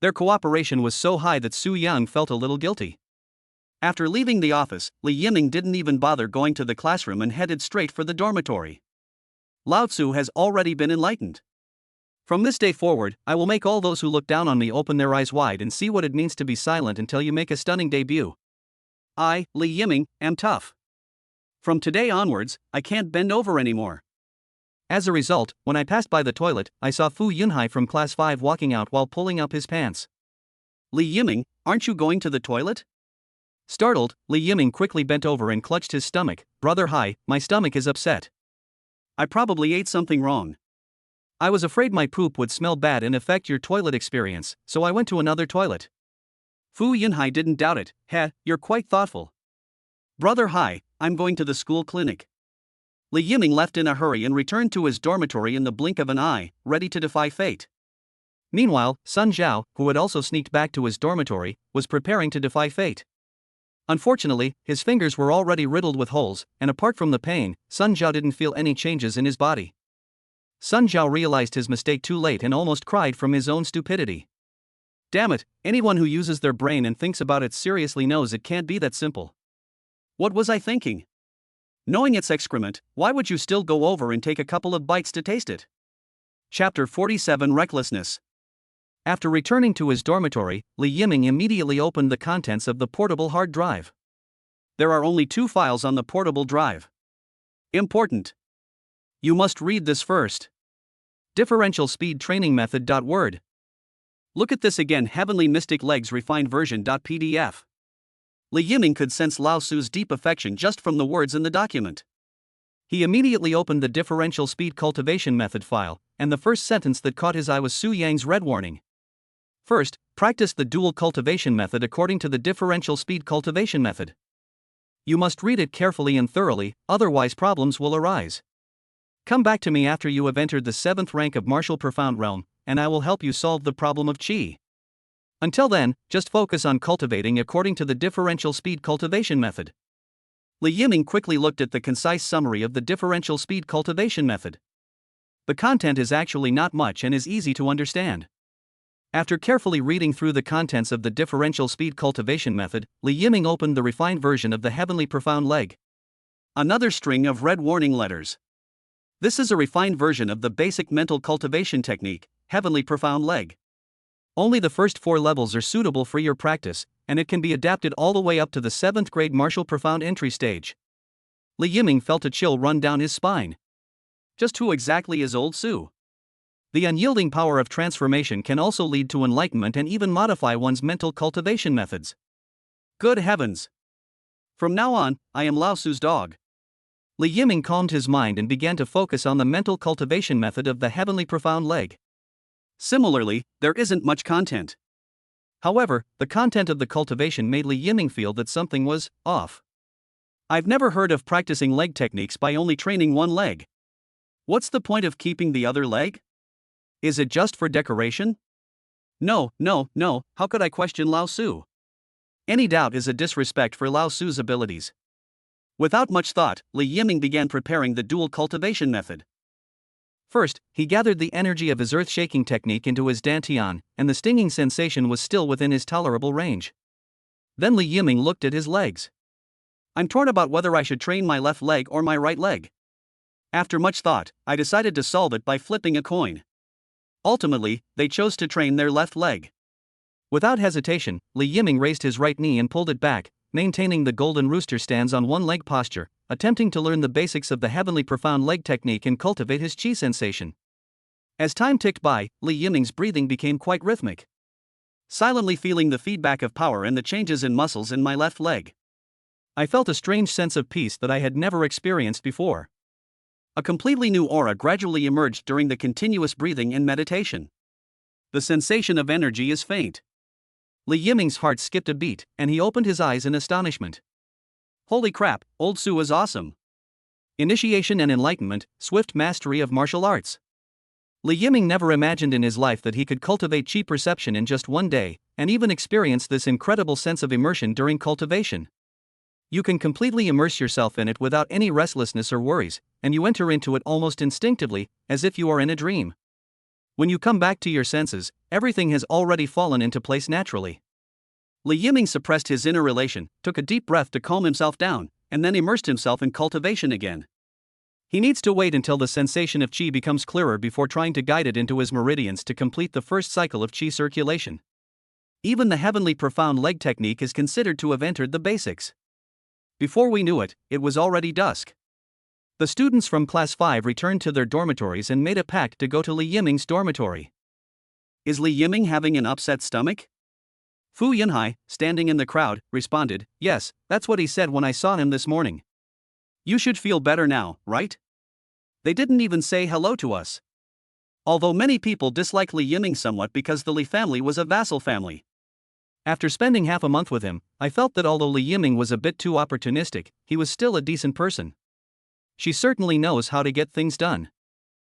Their cooperation was so high that Su Yang felt a little guilty. After leaving the office, Li Yiming didn't even bother going to the classroom and headed straight for the dormitory. Lao Tzu has already been enlightened. From this day forward, I will make all those who look down on me open their eyes wide and see what it means to be silent until you make a stunning debut. I, Li Yiming, am tough. From today onwards, I can't bend over anymore. As a result, when I passed by the toilet, I saw Fu Yunhai from class 5 walking out while pulling up his pants. Li Yiming, aren't you going to the toilet? Startled, Li Yiming quickly bent over and clutched his stomach. Brother Hai, my stomach is upset. I probably ate something wrong. I was afraid my poop would smell bad and affect your toilet experience, so I went to another toilet. Fu Yunhai didn't doubt it. You're quite thoughtful. Brother Hai, I'm going to the school clinic. Li Yiming left in a hurry and returned to his dormitory in the blink of an eye, ready to defy fate. Meanwhile, Sun Zhao, who had also sneaked back to his dormitory, was preparing to defy fate. Unfortunately, his fingers were already riddled with holes, and apart from the pain, Sun Zhao didn't feel any changes in his body. Sun Zhao realized his mistake too late and almost cried from his own stupidity. Damn it, anyone who uses their brain and thinks about it seriously knows it can't be that simple. What was I thinking? Knowing it's excrement, why would you still go over and take a couple of bites to taste it? Chapter 47 Recklessness. After returning to his dormitory, Li Yiming immediately opened the contents of the portable hard drive. There are only 2 files on the portable drive. Important. You must read this first. Differential Speed Training Method.Word. Look at this again. Heavenly Mystic Legs Refined Version.PDF. Li Yiming could sense Lao Tzu's deep affection just from the words in the document. He immediately opened the Differential Speed Cultivation Method file, and the first sentence that caught his eye was Su Yang's red warning. First, practice the dual cultivation method according to the differential speed cultivation method. You must read it carefully and thoroughly, otherwise problems will arise. Come back to me after you have entered the 7th rank of Martial Profound Realm, and I will help you solve the problem of Qi. Until then, just focus on cultivating according to the differential speed cultivation method. Li Yiming quickly looked at the concise summary of the differential speed cultivation method. The content is actually not much and is easy to understand. After carefully reading through the contents of the differential speed cultivation method, Li Yiming opened the refined version of the Heavenly Profound Leg. Another string of red warning letters. This is a refined version of the basic mental cultivation technique, Heavenly Profound Leg. Only the first 4 levels are suitable for your practice, and it can be adapted all the way up to the 7th grade Martial Profound Entry stage. Li Yiming felt a chill run down his spine. Just who exactly is Old Su? The unyielding power of transformation can also lead to enlightenment and even modify one's mental cultivation methods. Good heavens! From now on, I am Lao Tzu's dog. Li Yiming calmed his mind and began to focus on the mental cultivation method of the Heavenly Profound Leg. Similarly, there isn't much content. However, the content of the cultivation made Li Yiming feel that something was off. I've never heard of practicing leg techniques by only training one leg. What's the point of keeping the other leg? Is it just for decoration? No, how could I question Lao Tzu? Any doubt is a disrespect for Lao Tzu's abilities. Without much thought, Li Yiming began preparing the dual cultivation method. First, he gathered the energy of his earth-shaking technique into his dantian, and the stinging sensation was still within his tolerable range. Then Li Yiming looked at his legs. I'm torn about whether I should train my left leg or my right leg. After much thought, I decided to solve it by flipping a coin. Ultimately, they chose to train their left leg. Without hesitation, Li Yiming raised his right knee and pulled it back, maintaining the golden rooster stance on one leg posture, attempting to learn the basics of the heavenly profound leg technique and cultivate his chi sensation. As time ticked by, Li Yiming's breathing became quite rhythmic. Silently feeling the feedback of power and the changes in muscles in my left leg, I felt a strange sense of peace that I had never experienced before. A completely new aura gradually emerged during the continuous breathing and meditation. The sensation of energy is faint. Li Yiming's heart skipped a beat, and he opened his eyes in astonishment. Holy crap, Old Su is awesome. Initiation and enlightenment, swift mastery of martial arts. Li Yiming never imagined in his life that he could cultivate chi perception in just one day, and even experience this incredible sense of immersion during cultivation. You can completely immerse yourself in it without any restlessness or worries, and you enter into it almost instinctively, as if you are in a dream. When you come back to your senses, everything has already fallen into place naturally. Li Yiming suppressed his inner elation, took a deep breath to calm himself down, and then immersed himself in cultivation again. He needs to wait until the sensation of chi becomes clearer before trying to guide it into his meridians to complete the first cycle of chi circulation. Even the heavenly profound leg technique is considered to have entered the basics. Before we knew it, it was already dusk. The students from Class 5 returned to their dormitories and made a pact to go to Li Yiming's dormitory. Is Li Yiming having an upset stomach? Fu Yunhai, standing in the crowd, responded, Yes, that's what he said when I saw him this morning. You should feel better now, right? They didn't even say hello to us. Although many people dislike Li Yiming somewhat because the Li family was a vassal family. After spending half a month with him, I felt that although Li Yiming was a bit too opportunistic, he was still a decent person. She certainly knows how to get things done.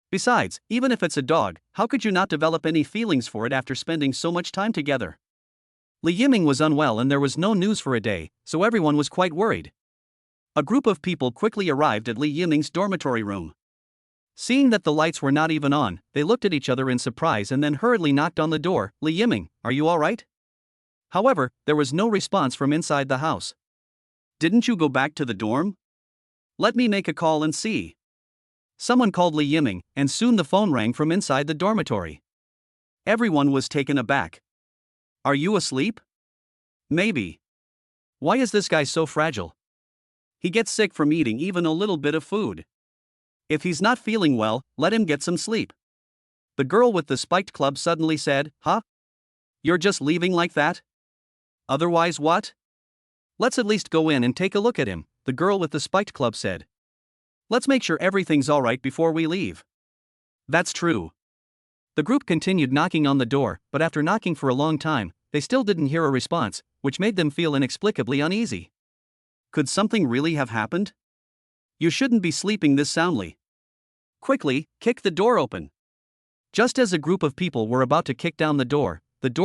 Besides, even if it's a dog, how could you not develop any feelings for it after spending so much time together? Li Yiming was unwell and there was no news for a day, so everyone was quite worried. A group of people quickly arrived at Li Yiming's dormitory room. Seeing that the lights were not even on, they looked at each other in surprise and then hurriedly knocked on the door. Li Yiming, are you all right? However, there was no response from inside the house. Didn't you go back to the dorm? Let me make a call and see. Someone called Li Yiming, and soon the phone rang from inside the dormitory. Everyone was taken aback. Are you asleep? Maybe. Why is this guy so fragile? He gets sick from eating even a little bit of food. If he's not feeling well, let him get some sleep. The girl with the spiked club suddenly said, Huh? You're just leaving like that? Otherwise what? Let's at least go in and take a look at him, the girl with the spiked club said. Let's make sure everything's alright before we leave. That's true. The group continued knocking on the door, but after knocking for a long time, they still didn't hear a response, which made them feel inexplicably uneasy. Could something really have happened? You shouldn't be sleeping this soundly. Quickly, kick the door open. Just as a group of people were about to kick down the door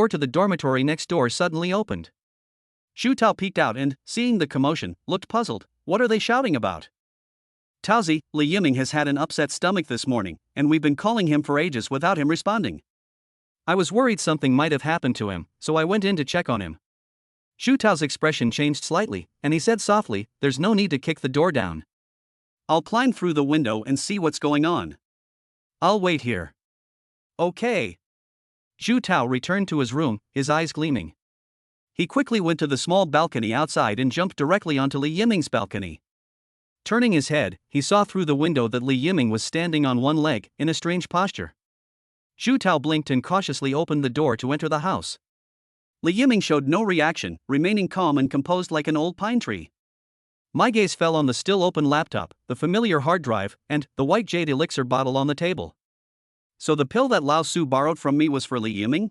to the dormitory next door suddenly opened. Xu Tao peeked out and, seeing the commotion, looked puzzled. What are they shouting about? Taozi, Li Yiming has had an upset stomach this morning, and we've been calling him for ages without him responding. I was worried something might have happened to him, so I went in to check on him. Xu Tao's expression changed slightly, and he said softly, There's no need to kick the door down. I'll climb through the window and see what's going on. I'll wait here. Okay. Xu Tao returned to his room, his eyes gleaming. He quickly went to the small balcony outside and jumped directly onto Li Yiming's balcony. Turning his head, he saw through the window that Li Yiming was standing on one leg, in a strange posture. Xu Tao blinked and cautiously opened the door to enter the house. Li Yiming showed no reaction, remaining calm and composed like an old pine tree. My gaze fell on the still open laptop, the familiar hard drive, and the white jade elixir bottle on the table. So the pill that Lao Tzu borrowed from me was for Li Yiming?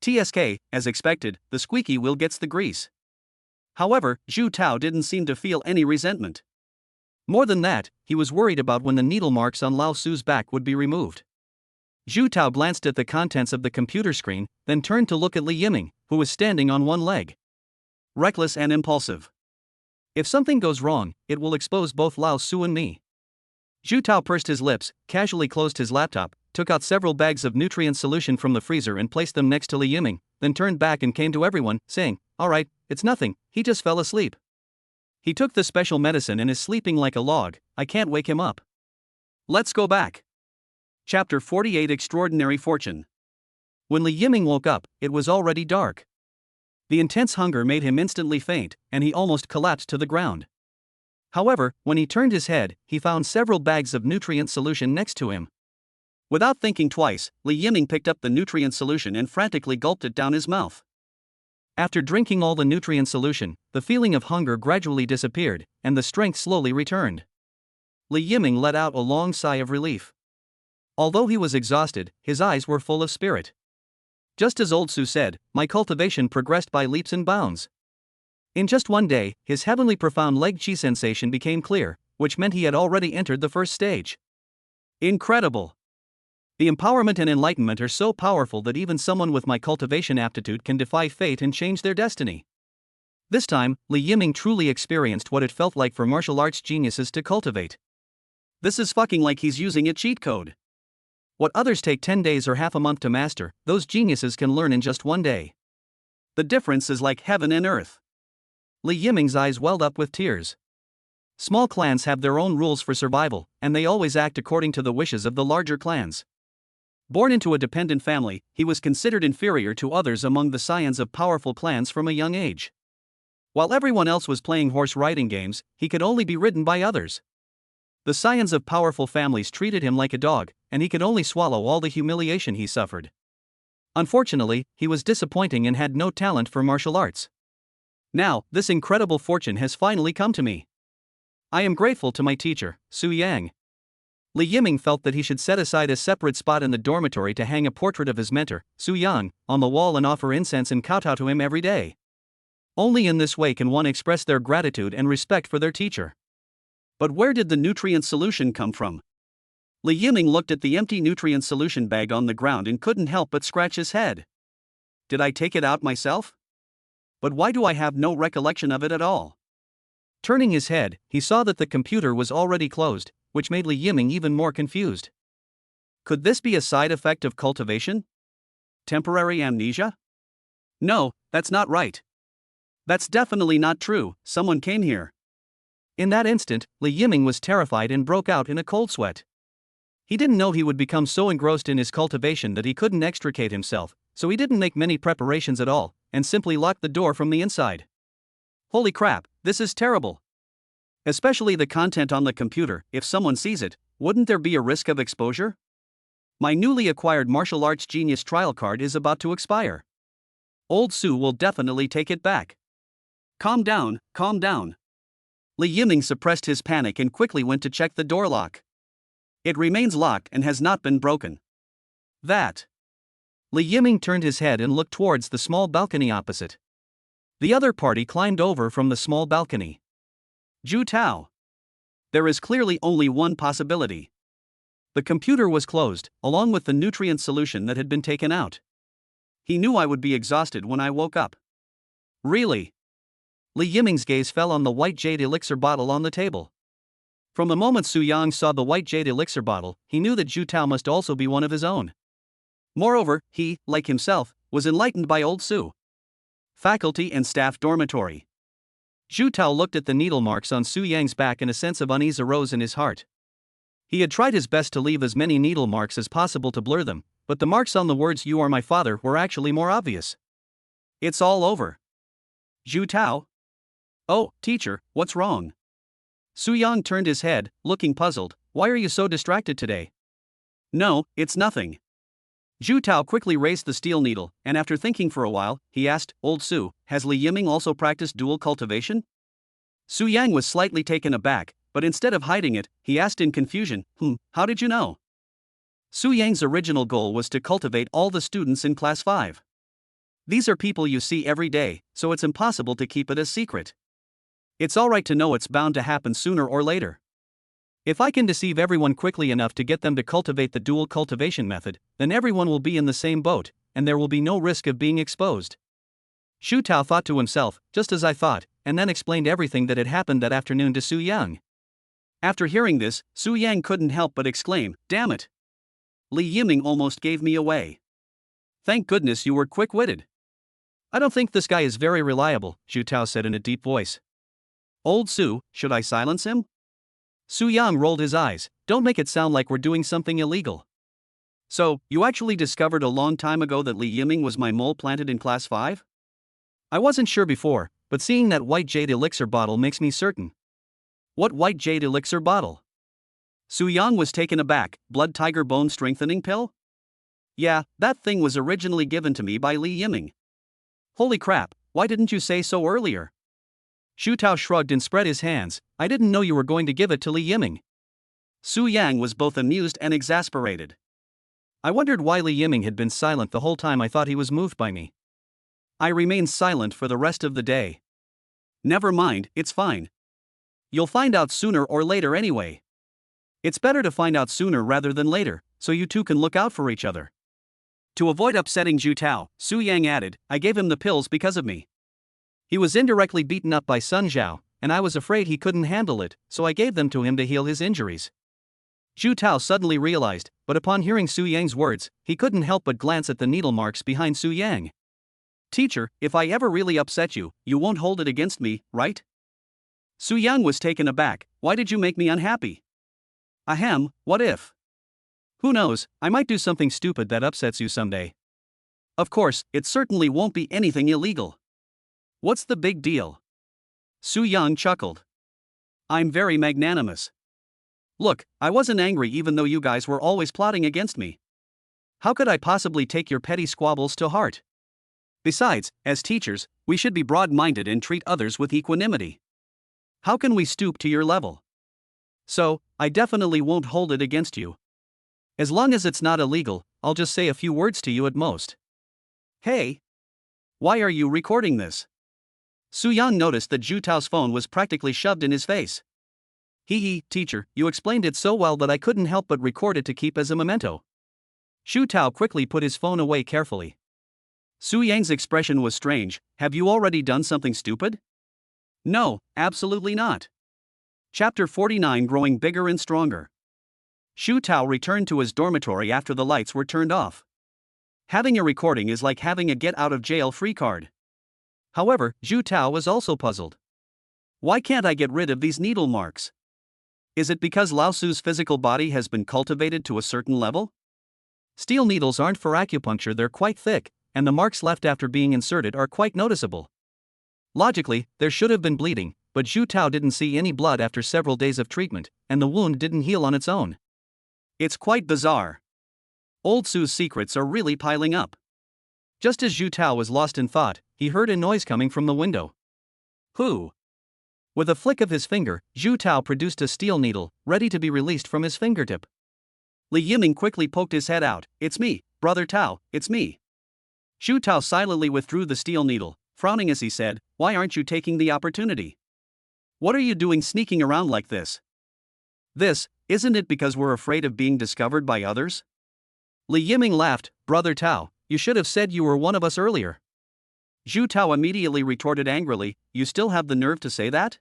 TSK, as expected, the squeaky wheel gets the grease. However, Xu Tao didn't seem to feel any resentment. More than that, he was worried about when the needle marks on Lao Tzu's back would be removed. Xu Tao glanced at the contents of the computer screen, then turned to look at Li Yiming, who was standing on one leg. reckless and impulsive. If something goes wrong, it will expose both Lao Su and me. Zhu Tao pursed his lips, casually closed his laptop, took out several bags of nutrient solution from the freezer and placed them next to Li Yiming, then turned back and came to everyone, saying, "Alright, it's nothing, he just fell asleep. He took the special medicine and is sleeping like a log, I can't wake him up." Let's go back. Chapter 48 Extraordinary Fortune. When Li Yiming woke up, it was already dark. The intense hunger made him instantly faint, and he almost collapsed to the ground. However, when he turned his head, he found several bags of nutrient solution next to him. Without thinking twice, Li Yiming picked up the nutrient solution and frantically gulped it down his mouth. After drinking all the nutrient solution, the feeling of hunger gradually disappeared, and the strength slowly returned. Li Yiming let out a long sigh of relief. Although he was exhausted, his eyes were full of spirit. Just as Old Su said, my cultivation progressed by leaps and bounds. In just one day, his heavenly profound leg chi sensation became clear, which meant he had already entered the first stage. Incredible! The empowerment and enlightenment are so powerful that even someone with my cultivation aptitude can defy fate and change their destiny. This time, Li Yiming truly experienced what it felt like for martial arts geniuses to cultivate. This is fucking like he's using a cheat code. What others take 10 days or half a month to master, those geniuses can learn in just one day. The difference is like heaven and earth. Li Yiming's eyes welled up with tears. Small clans have their own rules for survival, and they always act according to the wishes of the larger clans. Born into a dependent family, he was considered inferior to others among the scions of powerful clans from a young age. While everyone else was playing horse riding games, he could only be ridden by others. The scions of powerful families treated him like a dog, and he could only swallow all the humiliation he suffered. Unfortunately, he was disappointing and had no talent for martial arts. Now, this incredible fortune has finally come to me. I am grateful to my teacher, Su Yang. Li Yiming felt that he should set aside a separate spot in the dormitory to hang a portrait of his mentor, Su Yang, on the wall and offer incense and kowtow to him every day. Only in this way can one express their gratitude and respect for their teacher. But where did the nutrient solution come from? Li Yiming looked at the empty nutrient solution bag on the ground and couldn't help but scratch his head. Did I take it out myself? But why do I have no recollection of it at all? Turning his head, he saw that the computer was already closed, which made Li Yiming even more confused. Could this be a side effect of cultivation? Temporary amnesia? No, that's not right. That's definitely not true, someone came here. In that instant, Li Yiming was terrified and broke out in a cold sweat. He didn't know he would become so engrossed in his cultivation that he couldn't extricate himself, so he didn't make many preparations at all, and simply locked the door from the inside. Holy crap, this is terrible. Especially the content on the computer, if someone sees it, wouldn't there be a risk of exposure? My newly acquired martial arts genius trial card is about to expire. Old Su will definitely take it back. Calm down, calm down. Li Yiming suppressed his panic and quickly went to check the door lock. It remains locked and has not been broken. That. Li Yiming turned his head and looked towards the small balcony opposite. The other party climbed over from the small balcony. Zhu Tao. There is clearly only one possibility. The computer was closed, along with the nutrient solution that had been taken out. He knew I would be exhausted when I woke up. Really? Li Yiming's gaze fell on the white jade elixir bottle on the table. From the moment Su Yang saw the white jade elixir bottle, he knew that Zhu Tao must also be one of his own. Moreover, he, like himself, was enlightened by Old Su. Faculty and staff dormitory. Zhu Tao looked at the needle marks on Su Yang's back and a sense of unease arose in his heart. He had tried his best to leave as many needle marks as possible to blur them, but the marks on the words "You are my father" were actually more obvious. It's all over. Zhu Tao? Oh, teacher, what's wrong? Su Yang turned his head, looking puzzled. Why are you so distracted today? No, it's nothing. Zhu Tao quickly raised the steel needle, and after thinking for a while, he asked, Old Su, has Li Yiming also practiced dual cultivation? Su Yang was slightly taken aback, but instead of hiding it, he asked in confusion, how did you know? Su Yang's original goal was to cultivate all the students in Class 5. These are people you see every day, so it's impossible to keep it a secret. It's alright to know it's bound to happen sooner or later. If I can deceive everyone quickly enough to get them to cultivate the dual cultivation method, then everyone will be in the same boat, and there will be no risk of being exposed. Shu Tao thought to himself, just as I thought, and then explained everything that had happened that afternoon to Su Yang. After hearing this, Su Yang couldn't help but exclaim, "Damn it! Li Yiming almost gave me away. Thank goodness you were quick-witted." "I don't think this guy is very reliable," Shu Tao said in a deep voice. "Old Su, should I silence him?" Su Yang rolled his eyes. "Don't make it sound like we're doing something illegal." "So, you actually discovered a long time ago that Li Yiming was my mole planted in Class 5? I wasn't sure before, but seeing that white jade elixir bottle makes me certain." "What white jade elixir bottle?" Su Yang was taken aback. "Blood tiger bone strengthening pill?" "Yeah, that thing was originally given to me by Li Yiming." "Holy crap, why didn't you say so earlier?" Shu Tao shrugged and spread his hands. "I didn't know you were going to give it to Li Yiming." Su Yang was both amused and exasperated. I wondered why Li Yiming had been silent the whole time. I thought he was moved by me. I remained silent for the rest of the day. "Never mind, it's fine. You'll find out sooner or later anyway. It's better to find out sooner rather than later, so you two can look out for each other." To avoid upsetting Zhu Tao, Su Yang added, "I gave him the pills because of me. He was indirectly beaten up by Sun Zhao, and I was afraid he couldn't handle it, so I gave them to him to heal his injuries." Zhu Tao suddenly realized, but upon hearing Su Yang's words, he couldn't help but glance at the needle marks behind Su Yang. "Teacher, if I ever really upset you, you won't hold it against me, right?" Su Yang was taken aback. "Why did you make me unhappy?" "Ahem, what if? Who knows, I might do something stupid that upsets you someday. Of course, it certainly won't be anything illegal. What's the big deal?" Su Yang chuckled. "I'm very magnanimous. Look, I wasn't angry even though you guys were always plotting against me. How could I possibly take your petty squabbles to heart? Besides, as teachers, we should be broad-minded and treat others with equanimity. How can we stoop to your level? So, I definitely won't hold it against you. As long as it's not illegal, I'll just say a few words to you at most. Hey! Why are you recording this?" Su Yang noticed that Zhu Tao's phone was practically shoved in his face. "Hee, teacher, you explained it so well that I couldn't help but record it to keep as a memento." Shu Tao quickly put his phone away carefully. Su Yang's expression was strange. "Have you already done something stupid?" "No, absolutely not." Chapter 49, Growing Bigger and Stronger. Shu Tao returned to his dormitory after the lights were turned off. Having a recording is like having a get-out-of-jail-free card. However, Zhu Tao was also puzzled. Why can't I get rid of these needle marks? Is it because Lao Su's physical body has been cultivated to a certain level? Steel needles aren't for acupuncture, they're quite thick, and the marks left after being inserted are quite noticeable. Logically, there should have been bleeding, but Zhu Tao didn't see any blood after several days of treatment, and the wound didn't heal on its own. It's quite bizarre. Old Su's secrets are really piling up. Just as Zhu Tao was lost in thought, he heard a noise coming from the window. Who? With a flick of his finger, Zhu Tao produced a steel needle, ready to be released from his fingertip. Li Yiming quickly poked his head out. "It's me, Brother Tao, it's me." Zhu Tao silently withdrew the steel needle, frowning as he said, "Why aren't you taking the opportunity? What are you doing sneaking around like this?" Isn't it because we're afraid of being discovered by others?" Li Yiming laughed. "Brother Tao, you should have said you were one of us earlier." Zhu Tao immediately retorted angrily, "You still have the nerve to say that?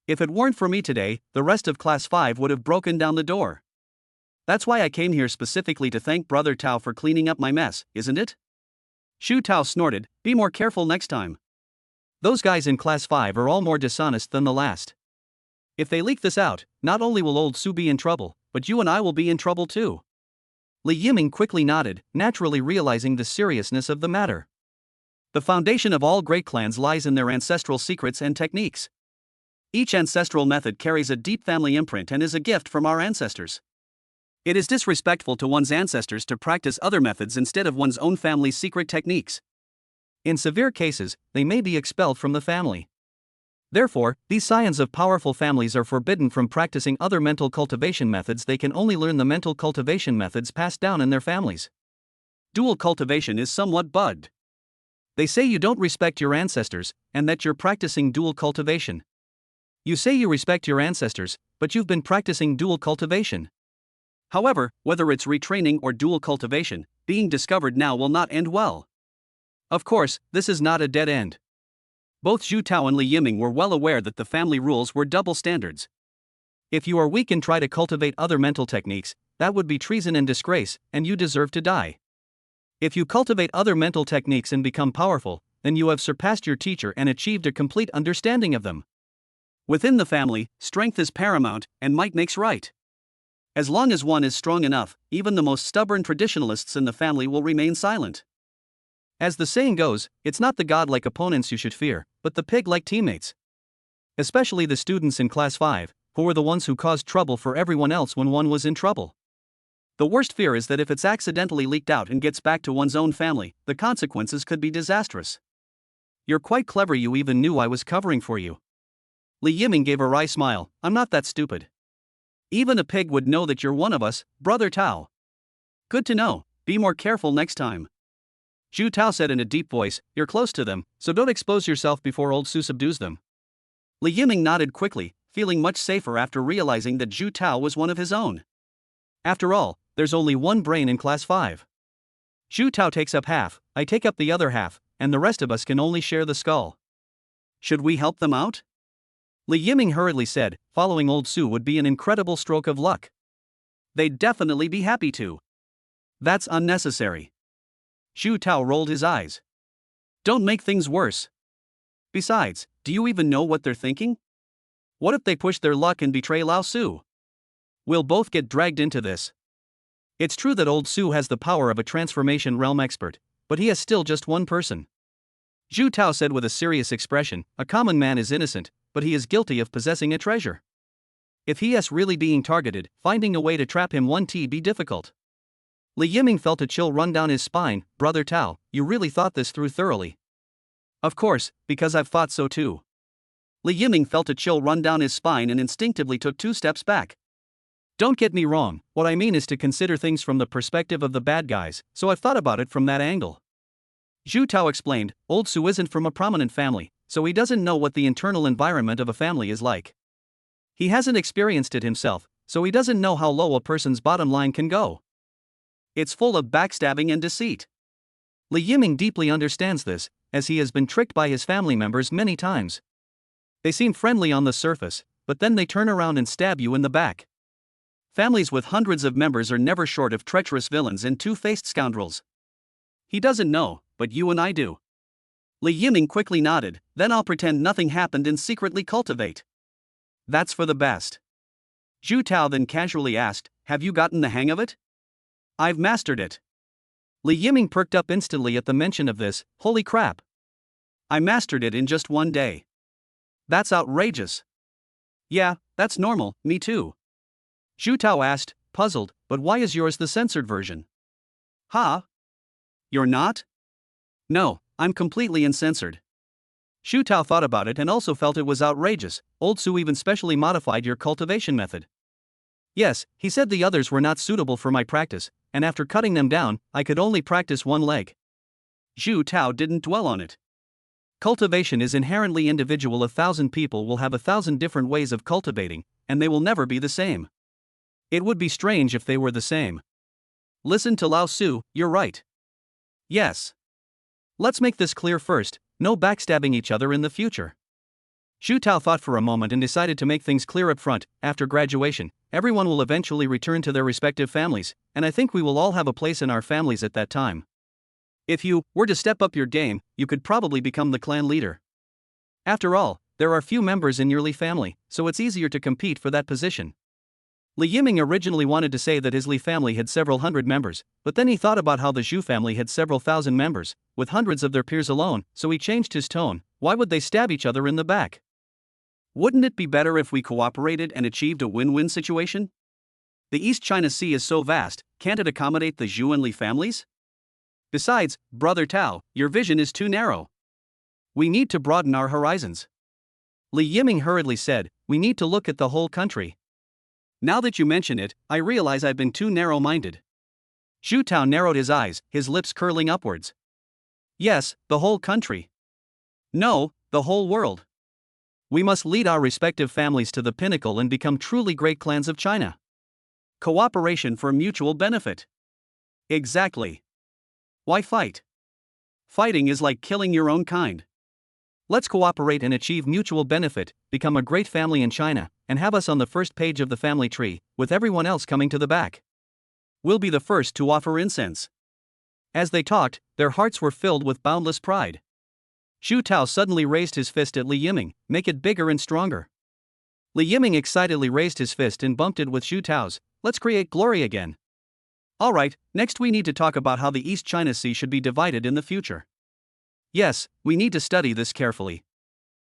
If it weren't for me today, the rest of Class 5 would have broken down the door. That's why I came here specifically to thank Brother Tao for cleaning up my mess, isn't it?" Zhu Tao snorted. "Be more careful next time. Those guys in Class 5 are all more dishonest than the last. If they leak this out, not only will old Su be in trouble, but you and I will be in trouble too." Li Yiming quickly nodded, naturally realizing the seriousness of the matter. The foundation of all great clans lies in their ancestral secrets and techniques. Each ancestral method carries a deep family imprint and is a gift from our ancestors. It is disrespectful to one's ancestors to practice other methods instead of one's own family's secret techniques. In severe cases, they may be expelled from the family. Therefore, these scions of powerful families are forbidden from practicing other mental cultivation methods. They can only learn the mental cultivation methods passed down in their families. Dual cultivation is somewhat bugged. They say you don't respect your ancestors, and that you're practicing dual cultivation. You say you respect your ancestors, but you've been practicing dual cultivation. However, whether it's retraining or dual cultivation, being discovered now will not end well. Of course, this is not a dead end. Both Zhu Tao and Li Yiming were well aware that the family rules were double standards. If you are weak and try to cultivate other mental techniques, that would be treason and disgrace, and you deserve to die. If you cultivate other mental techniques and become powerful, then you have surpassed your teacher and achieved a complete understanding of them. Within the family, strength is paramount, and might makes right. As long as one is strong enough, even the most stubborn traditionalists in the family will remain silent. As the saying goes, it's not the godlike opponents you should fear, but the pig-like teammates. Especially the students in Class 5, who were the ones who caused trouble for everyone else when one was in trouble. The worst fear is that if it's accidentally leaked out and gets back to one's own family, the consequences could be disastrous. You're quite clever, you even knew I was covering for you. Li Yiming gave a wry smile. I'm not that stupid. Even a pig would know that you're one of us, Brother Tao. Good to know, be more careful next time. Zhu Tao said in a deep voice, you're close to them, so don't expose yourself before old Su subdues them. Li Yiming nodded quickly, feeling much safer after realizing that Zhu Tao was one of his own. After all, there's only one brain in Class 5. Zhu Tao takes up half, I take up the other half, and the rest of us can only share the skull. Should we help them out? Li Yiming hurriedly said, following old Su would be an incredible stroke of luck. They'd definitely be happy to. That's unnecessary. Zhu Tao rolled his eyes. Don't make things worse. Besides, do you even know what they're thinking? What if they push their luck and betray Lao Su? We'll both get dragged into this. It's true that old Su has the power of a transformation realm expert, but he is still just one person. Zhu Tao said with a serious expression, a common man is innocent, but he is guilty of possessing a treasure. If he is really being targeted, finding a way to trap him won't be difficult. Li Yiming felt a chill run down his spine. Brother Tao, you really thought this through thoroughly. Of course, because I've thought so too. Li Yiming felt a chill run down his spine and instinctively took 2 steps back. Don't get me wrong, what I mean is to consider things from the perspective of the bad guys, so I've thought about it from that angle. Zhu Tao explained, old Su isn't from a prominent family, so he doesn't know what the internal environment of a family is like. He hasn't experienced it himself, so he doesn't know how low a person's bottom line can go. It's full of backstabbing and deceit. Li Yiming deeply understands this, as he has been tricked by his family members many times. They seem friendly on the surface, but then they turn around and stab you in the back. Families with hundreds of members are never short of treacherous villains and two-faced scoundrels. He doesn't know, but you and I do. Li Yiming quickly nodded, then I'll pretend nothing happened and secretly cultivate. That's for the best. Zhu Tao then casually asked, have you gotten the hang of it? I've mastered it. Li Yiming perked up instantly at the mention of this. Holy crap. I mastered it in just 1 day. That's outrageous. Yeah, that's normal, me too. Zhu Tao asked, puzzled, but why is yours the censored version? Huh? You're not? No, I'm completely uncensored. Zhu Tao thought about it and also felt it was outrageous. Old Su even specially modified your cultivation method. Yes, he said the others were not suitable for my practice, and after cutting them down, I could only practice one leg. Zhu Tao didn't dwell on it. Cultivation is inherently individual. 1,000 people will have 1,000 different ways of cultivating, and they will never be the same. It would be strange if they were the same. Listen to Lao Su, you're right. Yes. Let's make this clear first, no backstabbing each other in the future. Zhu Tao thought for a moment and decided to make things clear up front. After graduation, everyone will eventually return to their respective families, and I think we will all have a place in our families at that time. If you were to step up your game, you could probably become the clan leader. After all, there are few members in your Li family, so it's easier to compete for that position. Li Yiming originally wanted to say that his Li family had several hundred members, but then he thought about how the Zhu family had several thousand members, with hundreds of their peers alone, so he changed his tone. Why would they stab each other in the back? Wouldn't it be better if we cooperated and achieved a win-win situation? The East China Sea is so vast, can't it accommodate the Zhu and Li families? Besides, Brother Tao, your vision is too narrow. We need to broaden our horizons. Li Yiming hurriedly said, we need to look at the whole country. Now that you mention it, I realize I've been too narrow-minded. Zhu Tao narrowed his eyes, his lips curling upwards. Yes, the whole country. No, the whole world. We must lead our respective families to the pinnacle and become truly great clans of China. Cooperation for mutual benefit. Exactly. Why fight? Fighting is like killing your own kind. Let's cooperate and achieve mutual benefit, become a great family in China, and have us on the first page of the family tree, with everyone else coming to the back. We'll be the first to offer incense. As they talked, their hearts were filled with boundless pride. Xu Tao suddenly raised his fist at Li Yiming, make it bigger and stronger. Li Yiming excitedly raised his fist and bumped it with Xu Tao's. Let's create glory again. Alright, next we need to talk about how the East China Sea should be divided in the future. Yes, we need to study this carefully.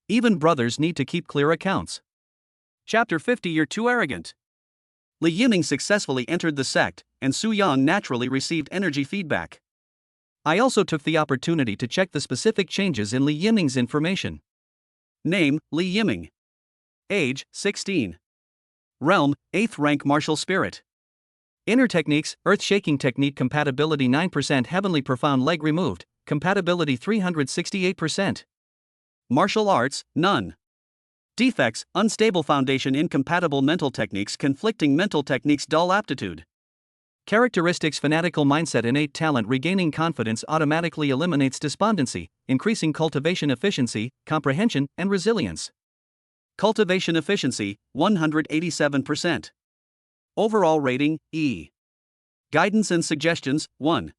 Even brothers need to keep clear accounts. Chapter 50. You're too arrogant. Li Yiming successfully entered the sect, and Su Yang naturally received energy feedback. I also took the opportunity to check the specific changes in Li Yiming's information. Name, Li Yiming. Age, 16. Realm, 8th rank martial spirit. Inner techniques, earth-shaking technique compatibility 9%, heavenly profound leg removed, compatibility 368%. Martial arts, none. Defects, unstable foundation, incompatible mental techniques, conflicting mental techniques, dull aptitude. Characteristics, fanatical mindset, innate talent, regaining confidence automatically eliminates despondency, increasing cultivation efficiency, comprehension, and resilience. Cultivation efficiency, 187%. Overall rating, E. Guidance and suggestions, 1.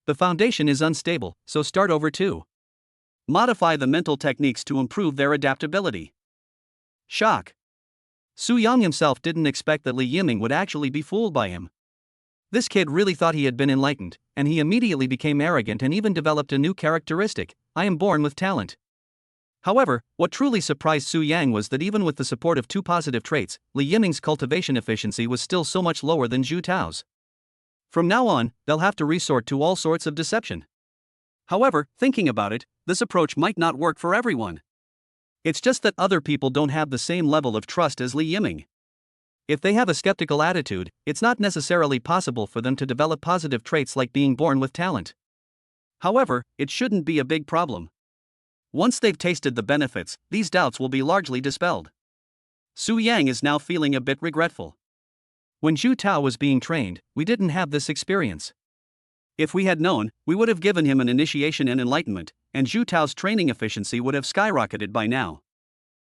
The foundation is unstable, so start over 2. Modify the mental techniques to improve their adaptability. Shock. Su Yang himself didn't expect that Li Yiming would actually be fooled by him. This kid really thought he had been enlightened, and he immediately became arrogant and even developed a new characteristic: I am born with talent. However, what truly surprised Su Yang was that even with the support of 2 positive traits, Li Yiming's cultivation efficiency was still so much lower than Xu Tao's. From now on, they'll have to resort to all sorts of deception. However, thinking about it, this approach might not work for everyone. It's just that other people don't have the same level of trust as Li Yiming. If they have a skeptical attitude, it's not necessarily possible for them to develop positive traits like being born with talent. However, it shouldn't be a big problem. Once they've tasted the benefits, these doubts will be largely dispelled. Su Yang is now feeling a bit regretful. When Xu Tao was being trained, we didn't have this experience. If we had known, we would have given him an initiation and enlightenment, and Xu Tao's training efficiency would have skyrocketed by now.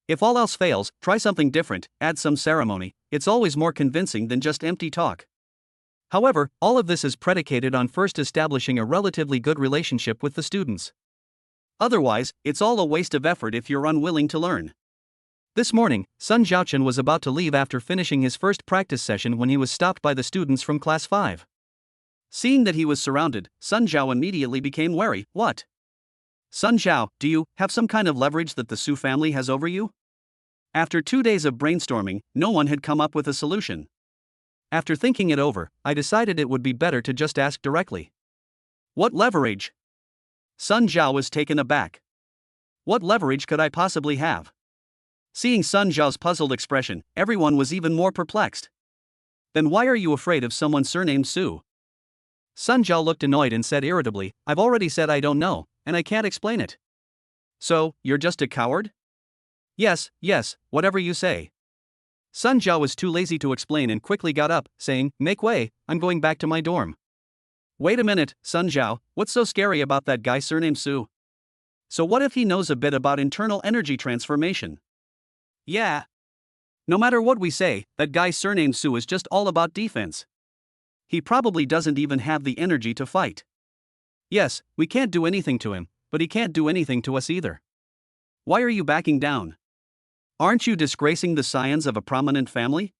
If all else fails, try something different, add some ceremony, it's always more convincing than just empty talk. However, all of this is predicated on first establishing a relatively good relationship with the students. Otherwise, it's all a waste of effort if you're unwilling to learn. This morning, Sun Zhaochen was about to leave after finishing his first practice session when he was stopped by the students from class 5. Seeing that he was surrounded, Sun Zhao immediately became wary. What? Sun Zhao, do you have some kind of leverage that the Su family has over you? After 2 days of brainstorming, no one had come up with a solution. After thinking it over, I decided it would be better to just ask directly. What leverage? Sun Zhao was taken aback. What leverage could I possibly have? Seeing Sun Zhao's puzzled expression, everyone was even more perplexed. Then why are you afraid of someone surnamed Su? Sun Zhao looked annoyed and said irritably, I've already said I don't know, and I can't explain it. So, you're just a coward? Yes, whatever you say. Sun Zhao was too lazy to explain and quickly got up, saying, make way, I'm going back to my dorm. Wait a minute, Sun Zhao, what's so scary about that guy surnamed Su? So what if he knows a bit about internal energy transformation? Yeah. No matter what we say, that guy surnamed Su is just all about defense. He probably doesn't even have the energy to fight. Yes, we can't do anything to him, but he can't do anything to us either. Why are you backing down? Aren't you disgracing the scions of a prominent family?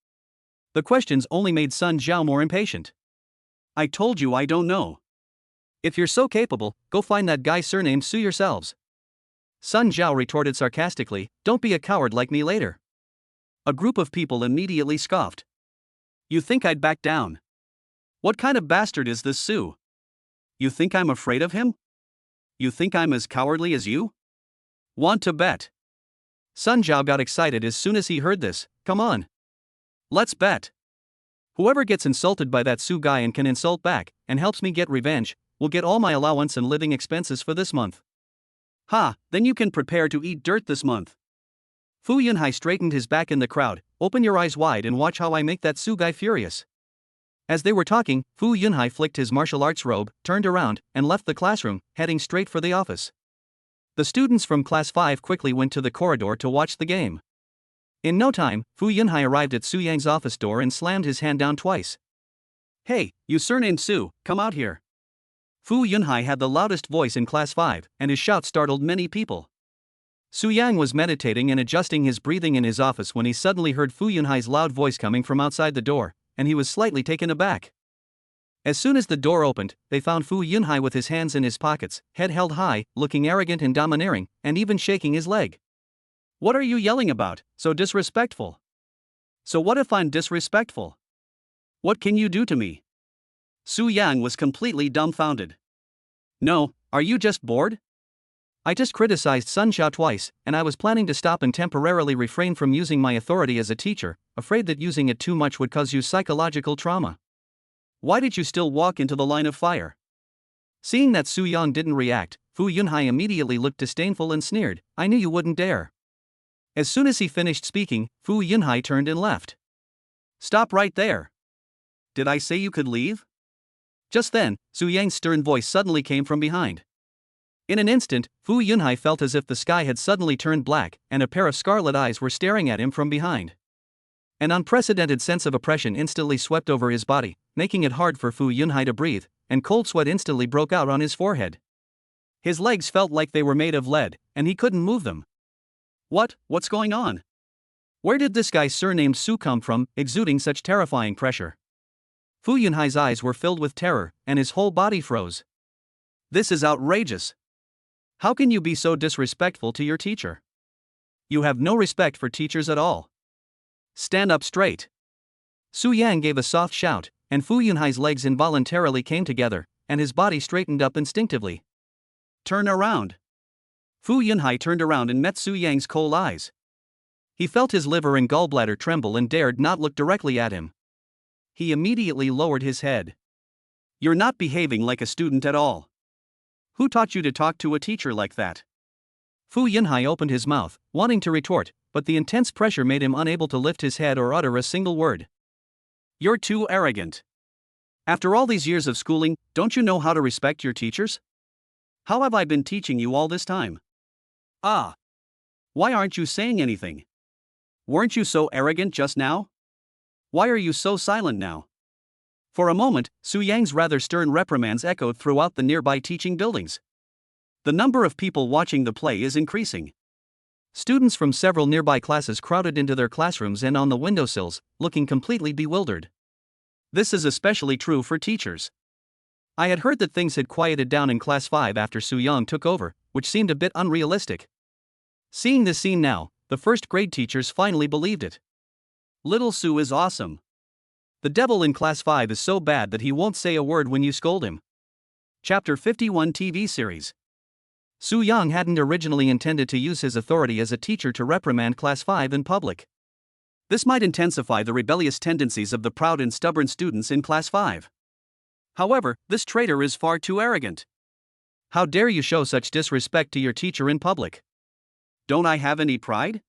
The questions only made Sun Zhao more impatient. I told you I don't know. If you're so capable, go find that guy surnamed Su yourselves. Sun Zhao retorted sarcastically, don't be a coward like me later. A group of people immediately scoffed. You think I'd back down? What kind of bastard is this Su? You think I'm afraid of him? You think I'm as cowardly as you? Want to bet? Sun Zhao got excited as soon as he heard this. Come on. Let's bet. Whoever gets insulted by that Su guy and can insult back, and helps me get revenge, will get all my allowance and living expenses for this month. Ha, then you can prepare to eat dirt this month. Fu Yunhai straightened his back in the crowd. Open your eyes wide and watch how I make that Su guy furious. As they were talking, Fu Yunhai flicked his martial arts robe, turned around, and left the classroom, heading straight for the office. The students from Class 5 quickly went to the corridor to watch the game. In no time, Fu Yunhai arrived at Su Yang's office door and slammed his hand down twice. "Hey, you surnamed Su, come out here." Fu Yunhai had the loudest voice in Class 5, and his shout startled many people. Su Yang was meditating and adjusting his breathing in his office when he suddenly heard Fu Yunhai's loud voice coming from outside the door, and he was slightly taken aback. As soon as the door opened, they found Fu Yunhai with his hands in his pockets, head held high, looking arrogant and domineering, and even shaking his leg. "What are you yelling about? So disrespectful." "So what if I'm disrespectful? What can you do to me?" Su Yang was completely dumbfounded. "No, are you just bored? I just criticized Sun Xiao twice, and I was planning to stop and temporarily refrain from using my authority as a teacher, afraid that using it too much would cause you psychological trauma. Why did you still walk into the line of fire?" Seeing that Su Yang didn't react, Fu Yunhai immediately looked disdainful and sneered, "I knew you wouldn't dare." As soon as he finished speaking, Fu Yunhai turned and left. "Stop right there. Did I say you could leave?" Just then, Su Yang's stern voice suddenly came from behind. In an instant, Fu Yunhai felt as if the sky had suddenly turned black, and a pair of scarlet eyes were staring at him from behind. An unprecedented sense of oppression instantly swept over his body, making it hard for Fu Yunhai to breathe, and cold sweat instantly broke out on his forehead. His legs felt like they were made of lead, and he couldn't move them. What's going on? Where did this guy surnamed Su come from, exuding such terrifying pressure? Fu Yunhai's eyes were filled with terror, and his whole body froze. "This is outrageous. How can you be so disrespectful to your teacher? You have no respect for teachers at all. Stand up straight." Su Yang gave a soft shout, and Fu Yunhai's legs involuntarily came together, and his body straightened up instinctively. "Turn around." Fu Yunhai turned around and met Su Yang's cold eyes. He felt his liver and gallbladder tremble and dared not look directly at him. He immediately lowered his head. "You're not behaving like a student at all. Who taught you to talk to a teacher like that?" Fu Yunhai opened his mouth, wanting to retort, but the intense pressure made him unable to lift his head or utter a single word. "You're too arrogant. After all these years of schooling, don't you know how to respect your teachers? How have I been teaching you all this time? Ah. Why aren't you saying anything? Weren't you so arrogant just now? Why are you so silent now?" For a moment, Su Yang's rather stern reprimands echoed throughout the nearby teaching buildings. The number of people watching the play is increasing. Students from several nearby classes crowded into their classrooms and on the windowsills, looking completely bewildered. This is especially true for teachers. I had heard that things had quieted down in Class 5 after Su Yang took over, which seemed a bit unrealistic. Seeing this scene now, the first grade teachers finally believed it. Little Su is awesome. The devil in Class 5 is so bad that he won't say a word when you scold him. Chapter 51 TV Series. Su Yang hadn't originally intended to use his authority as a teacher to reprimand Class 5 in public. This might intensify the rebellious tendencies of the proud and stubborn students in Class 5. However, this traitor is far too arrogant. How dare you show such disrespect to your teacher in public? Don't I have any pride?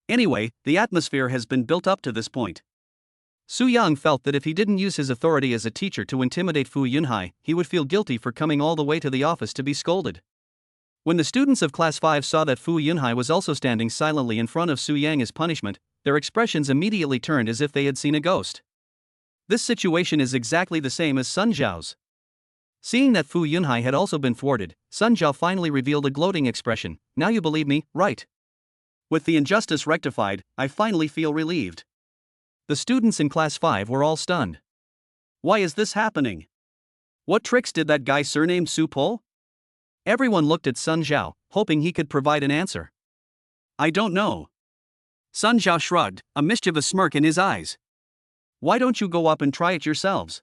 Anyway, the atmosphere has been built up to this point. Su Yang felt that if he didn't use his authority as a teacher to intimidate Fu Yunhai, he would feel guilty for coming all the way to the office to be scolded. When the students of Class 5 saw that Fu Yunhai was also standing silently in front of Su Yang as punishment, their expressions immediately turned as if they had seen a ghost. This situation is exactly the same as Sun Zhao's. Seeing that Fu Yunhai had also been thwarted, Sun Zhao finally revealed a gloating expression. "Now you believe me, right? With the injustice rectified, I finally feel relieved." The students in Class 5 were all stunned. Why is this happening? What tricks did that guy surnamed Su pull? Everyone looked at Sun Zhao, hoping he could provide an answer. "I don't know." Sun Zhao shrugged, a mischievous smirk in his eyes. "Why don't you go up and try it yourselves?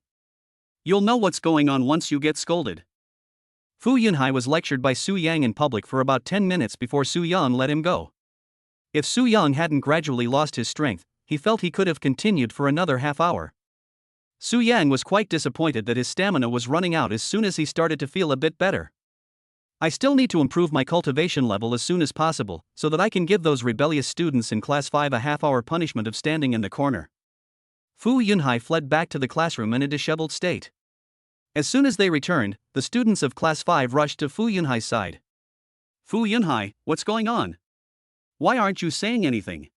You'll know what's going on once you get scolded." Fu Yunhai was lectured by Su Yang in public for about 10 minutes before Su Yang let him go. If Su Yang hadn't gradually lost his strength, he felt he could have continued for another half hour. Su Yang was quite disappointed that his stamina was running out as soon as he started to feel a bit better. "I still need to improve my cultivation level as soon as possible, so that I can give those rebellious students in Class 5 a half-hour punishment of standing in the corner." Fu Yunhai fled back to the classroom in a disheveled state. As soon as they returned, the students of Class 5 rushed to Fu Yunhai's side. Fu Yunhai, what's going on? Why aren't you saying anything?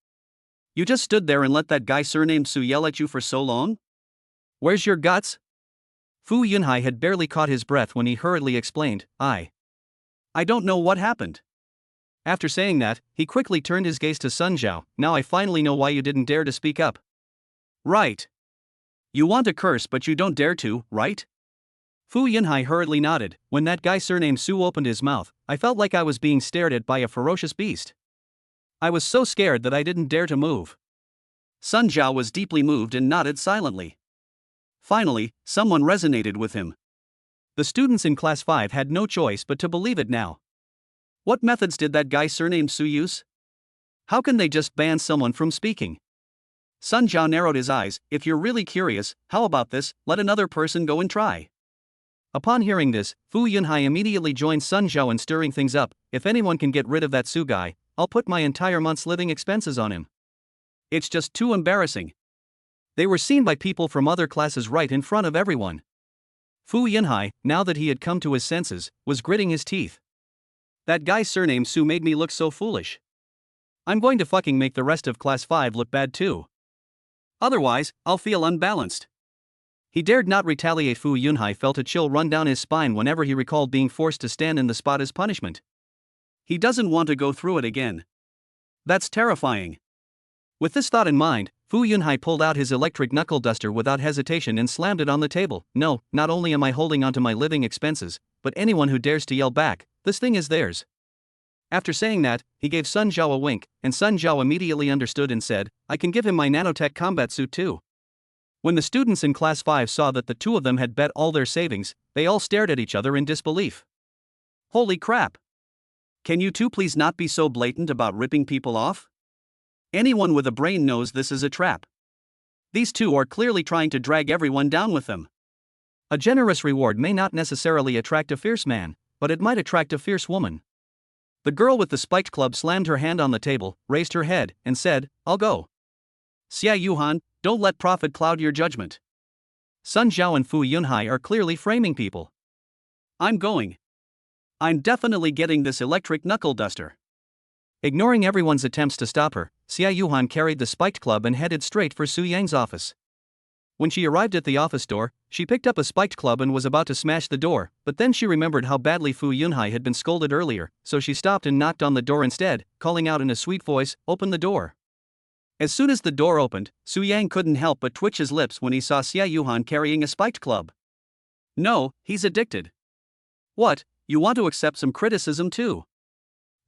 You just stood there and let that guy surnamed Su yell at you for so long? Where's your guts? Fu Yunhai had barely caught his breath when he hurriedly explained, I don't know what happened. After saying that, he quickly turned his gaze to Sun Zhao. Now I finally know why you didn't dare to speak up. Right. You want to curse but you don't dare to, right? Fu Yunhai hurriedly nodded. When that guy surnamed Su opened his mouth, I felt like I was being stared at by a ferocious beast. I was so scared that I didn't dare to move. Sun Zhao was deeply moved and nodded silently. Finally, someone resonated with him. The students in Class 5 had no choice but to believe it now. What methods did that guy surnamed Su use? How can they just ban someone from speaking? Sun Zhao narrowed his eyes. If you're really curious, how about this, let another person go and try. Upon hearing this, Fu Yunhai immediately joined Sun Zhao in stirring things up. If anyone can get rid of that Su guy, I'll put my entire month's living expenses on him. It's just too embarrassing. They were seen by people from other classes right in front of everyone. Fu Yunhai, now that he had come to his senses, was gritting his teeth. That guy's surname Su made me look so foolish. I'm going to fucking make the rest of Class 5 look bad too. Otherwise, I'll feel unbalanced. He dared not retaliate. Fu Yunhai felt a chill run down his spine whenever he recalled being forced to stand in the spot as punishment. He doesn't want to go through it again. That's terrifying. With this thought in mind, Fu Yunhai pulled out his electric knuckle duster without hesitation and slammed it on the table. No, not only am I holding onto my living expenses, but anyone who dares to yell back, this thing is theirs. After saying that, he gave Sun Zhao a wink, and Sun Zhao immediately understood and said, I can give him my nanotech combat suit too. When the students in Class 5 saw that the two of them had bet all their savings, they all stared at each other in disbelief. Holy crap! Can you two please not be so blatant about ripping people off? Anyone with a brain knows this is a trap. These two are clearly trying to drag everyone down with them. A generous reward may not necessarily attract a fierce man, but it might attract a fierce woman. The girl with the spiked club slammed her hand on the table, raised her head, and said, I'll go. Xia Yuhan, don't let profit cloud your judgment. Sun Zhao and Fu Yunhai are clearly framing people. I'm going. I'm definitely getting this electric knuckle duster. Ignoring everyone's attempts to stop her, Xia Yuhan carried the spiked club and headed straight for Su Yang's office. When she arrived at the office door, she picked up a spiked club and was about to smash the door, but then she remembered how badly Fu Yunhai had been scolded earlier, so she stopped and knocked on the door instead, calling out in a sweet voice, Open the door. As soon as the door opened, Su Yang couldn't help but twitch his lips when he saw Xia Yuhan carrying a spiked club. No, he's addicted. What, you want to accept some criticism too?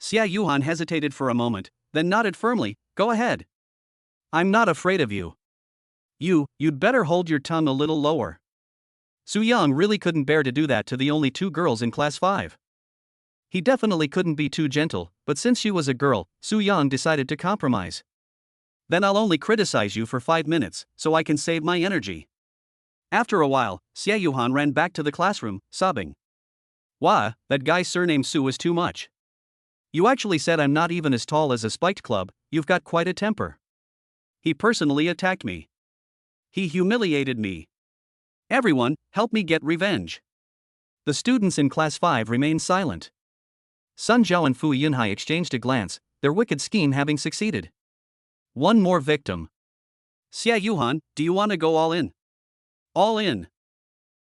Xia Yuhan hesitated for a moment, then nodded firmly, Go ahead. I'm not afraid of you. You'd better hold your tongue a little lower. Su Yang really couldn't bear to do that to the only two girls in Class 5. He definitely couldn't be too gentle, but since she was a girl, Su Yang decided to compromise. Then I'll only criticize you for 5 minutes, so I can save my energy. After a while, Xia Yuhan ran back to the classroom, sobbing. Wah, that guy's surname Su is too much. You actually said I'm not even as tall as a spiked club, you've got quite a temper. He personally attacked me. He humiliated me. Everyone, help me get revenge. The students in Class 5 remained silent. Sun Zhao and Fu Yunhai exchanged a glance, their wicked scheme having succeeded. One more victim. Xia Yuhan, do you want to go all in? All in.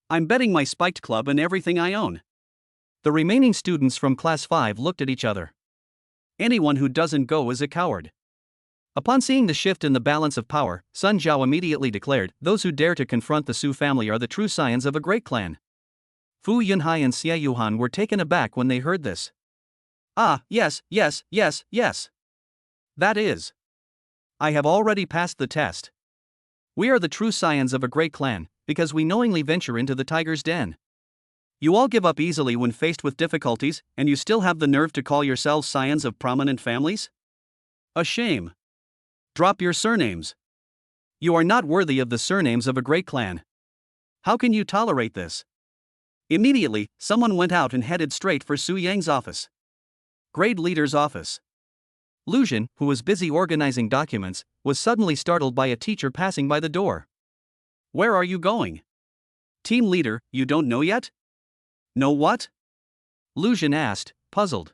I'm betting my spiked club and everything I own. The remaining students from Class 5 looked at each other. Anyone who doesn't go is a coward. Upon seeing the shift in the balance of power, Sun Zhao immediately declared, Those who dare to confront the Su family are the true scions of a great clan. Fu Yunhai and Xia Yuhan were taken aback when they heard this. Ah, yes. That is. I have already passed the test. We are the true scions of a great clan, because we knowingly venture into the tiger's den. You all give up easily when faced with difficulties, and you still have the nerve to call yourselves scions of prominent families? A shame. Drop your surnames. You are not worthy of the surnames of a great clan. How can you tolerate this? Immediately, someone went out and headed straight for Su Yang's office. Grade leader's office. Lu Jin, who was busy organizing documents, was suddenly startled by a teacher passing by the door. Where are you going? Team leader, you don't know yet? Know what? Lu Jin asked, puzzled.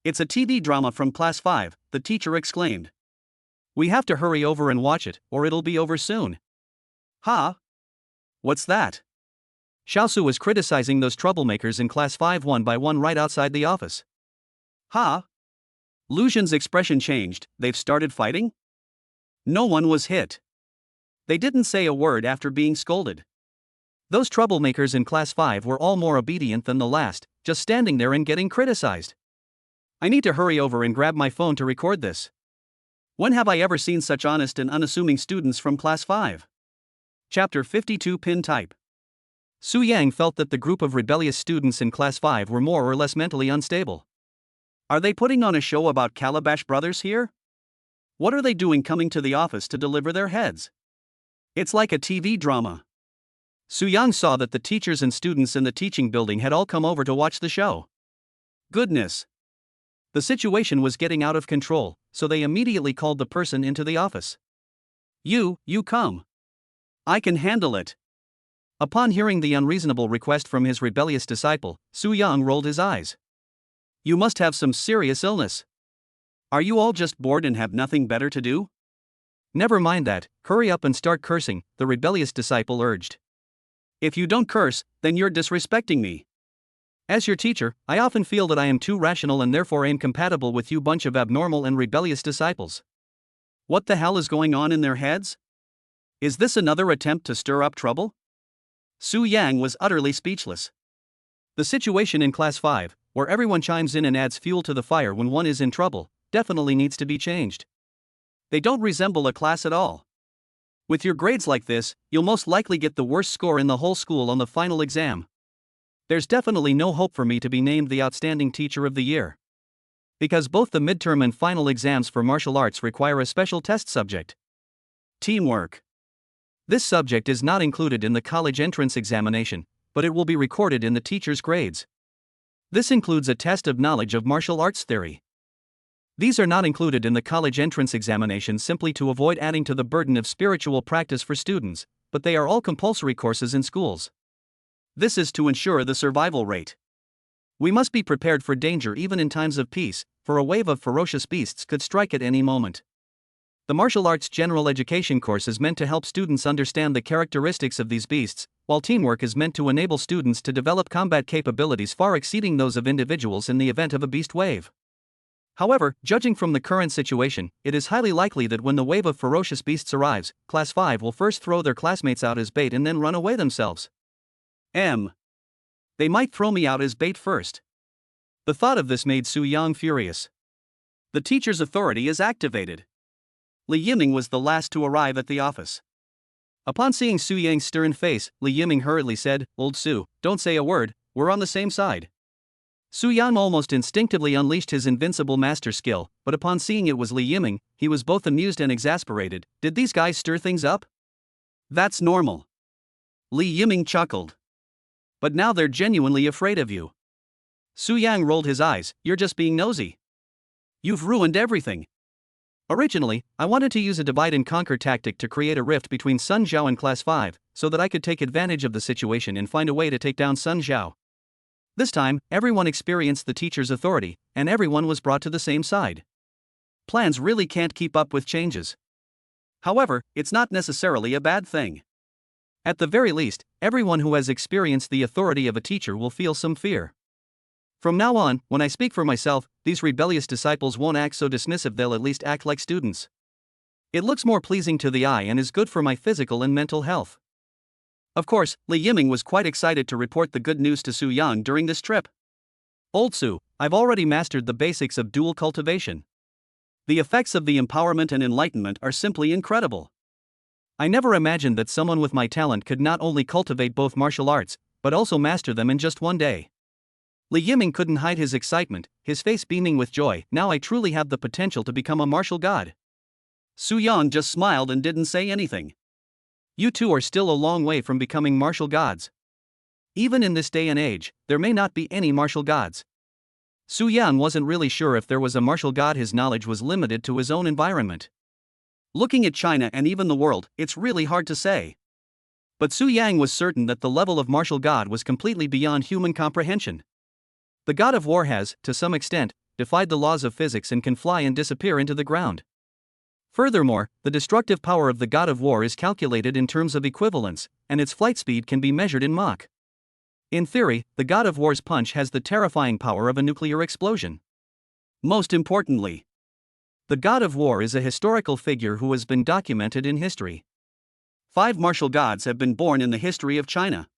It's a TV drama from class 5, the teacher exclaimed. We have to hurry over and watch it, or it'll be over soon. Huh? What's that? Xiaosu was criticizing those troublemakers in class 5 one by one right outside the office. Huh? Lu Jin's expression changed. They've started fighting? No one was hit. They didn't say a word after being scolded. Those troublemakers in class 5 were all more obedient than the last, just standing there and getting criticized. I need to hurry over and grab my phone to record this. When have I ever seen such honest and unassuming students from class 5? Chapter 52 Pin Type. Su Yang felt that the group of rebellious students in class 5 were more or less mentally unstable. Are they putting on a show about Calabash Brothers here? What are they doing coming to the office to deliver their heads? It's like a TV drama. Su Yang saw that the teachers and students in the teaching building had all come over to watch the show. Goodness! The situation was getting out of control, so they immediately called the person into the office. You come. I can handle it. Upon hearing the unreasonable request from his rebellious disciple, Su Yang rolled his eyes. You must have some serious illness. Are you all just bored and have nothing better to do? Never mind that, hurry up and start cursing, the rebellious disciple urged. If you don't curse, then you're disrespecting me. As your teacher, I often feel that I am too rational and therefore incompatible with you bunch of abnormal and rebellious disciples. What the hell is going on in their heads? Is this another attempt to stir up trouble? Su Yang was utterly speechless. The situation in class 5, where everyone chimes in and adds fuel to the fire when one is in trouble, definitely needs to be changed. They don't resemble a class at all. With your grades like this, you'll most likely get the worst score in the whole school on the final exam. There's definitely no hope for me to be named the Outstanding Teacher of the Year. Because both the midterm and final exams for martial arts require a special test subject. Teamwork. This subject is not included in the college entrance examination, but it will be recorded in the teacher's grades. This includes a test of knowledge of martial arts theory. These are not included in the college entrance examination simply to avoid adding to the burden of spiritual practice for students, but they are all compulsory courses in schools. This is to ensure the survival rate. We must be prepared for danger even in times of peace, for a wave of ferocious beasts could strike at any moment. The martial arts general education course is meant to help students understand the characteristics of these beasts, while teamwork is meant to enable students to develop combat capabilities far exceeding those of individuals in the event of a beast wave. However, judging from the current situation, it is highly likely that when the wave of ferocious beasts arrives, Class 5 will first throw their classmates out as bait and then run away themselves. They might throw me out as bait first. The thought of this made Su Yang furious. The teacher's authority is activated. Li Yiming was the last to arrive at the office. Upon seeing Su Yang's stern face, Li Yiming hurriedly said, "Old Su, don't say a word, we're on the same side." Su Yang almost instinctively unleashed his invincible master skill, but upon seeing it was Li Yiming, he was both amused and exasperated. Did these guys stir things up? That's normal. Li Yiming chuckled. But now they're genuinely afraid of you. Su Yang rolled his eyes. You're just being nosy. You've ruined everything. Originally, I wanted to use a divide and conquer tactic to create a rift between Sun Zhao and Class 5, so that I could take advantage of the situation and find a way to take down Sun Zhao. This time, everyone experienced the teacher's authority, and everyone was brought to the same side. Plans really can't keep up with changes. However, it's not necessarily a bad thing. At the very least, everyone who has experienced the authority of a teacher will feel some fear. From now on, when I speak for myself, these rebellious disciples won't act so dismissive, they'll at least act like students. It looks more pleasing to the eye and is good for my physical and mental health. Of course, Li Yiming was quite excited to report the good news to Su Yang during this trip. Old Su, I've already mastered the basics of dual cultivation. The effects of the empowerment and enlightenment are simply incredible. I never imagined that someone with my talent could not only cultivate both martial arts, but also master them in just one day. Li Yiming couldn't hide his excitement, his face beaming with joy. Now I truly have the potential to become a martial god. Su Yang just smiled and didn't say anything. You two are still a long way from becoming martial gods. Even in this day and age, there may not be any martial gods. Su Yang wasn't really sure if there was a martial god. His knowledge was limited to his own environment. Looking at China and even the world, it's really hard to say. But Su Yang was certain that the level of martial god was completely beyond human comprehension. The god of war has, to some extent, defied the laws of physics and can fly and disappear into the ground. Furthermore, the destructive power of the god of war is calculated in terms of equivalence, and its flight speed can be measured in Mach. In theory, the god of war's punch has the terrifying power of a nuclear explosion. Most importantly, the god of war is a historical figure who has been documented in history. 5 martial gods have been born in the history of China.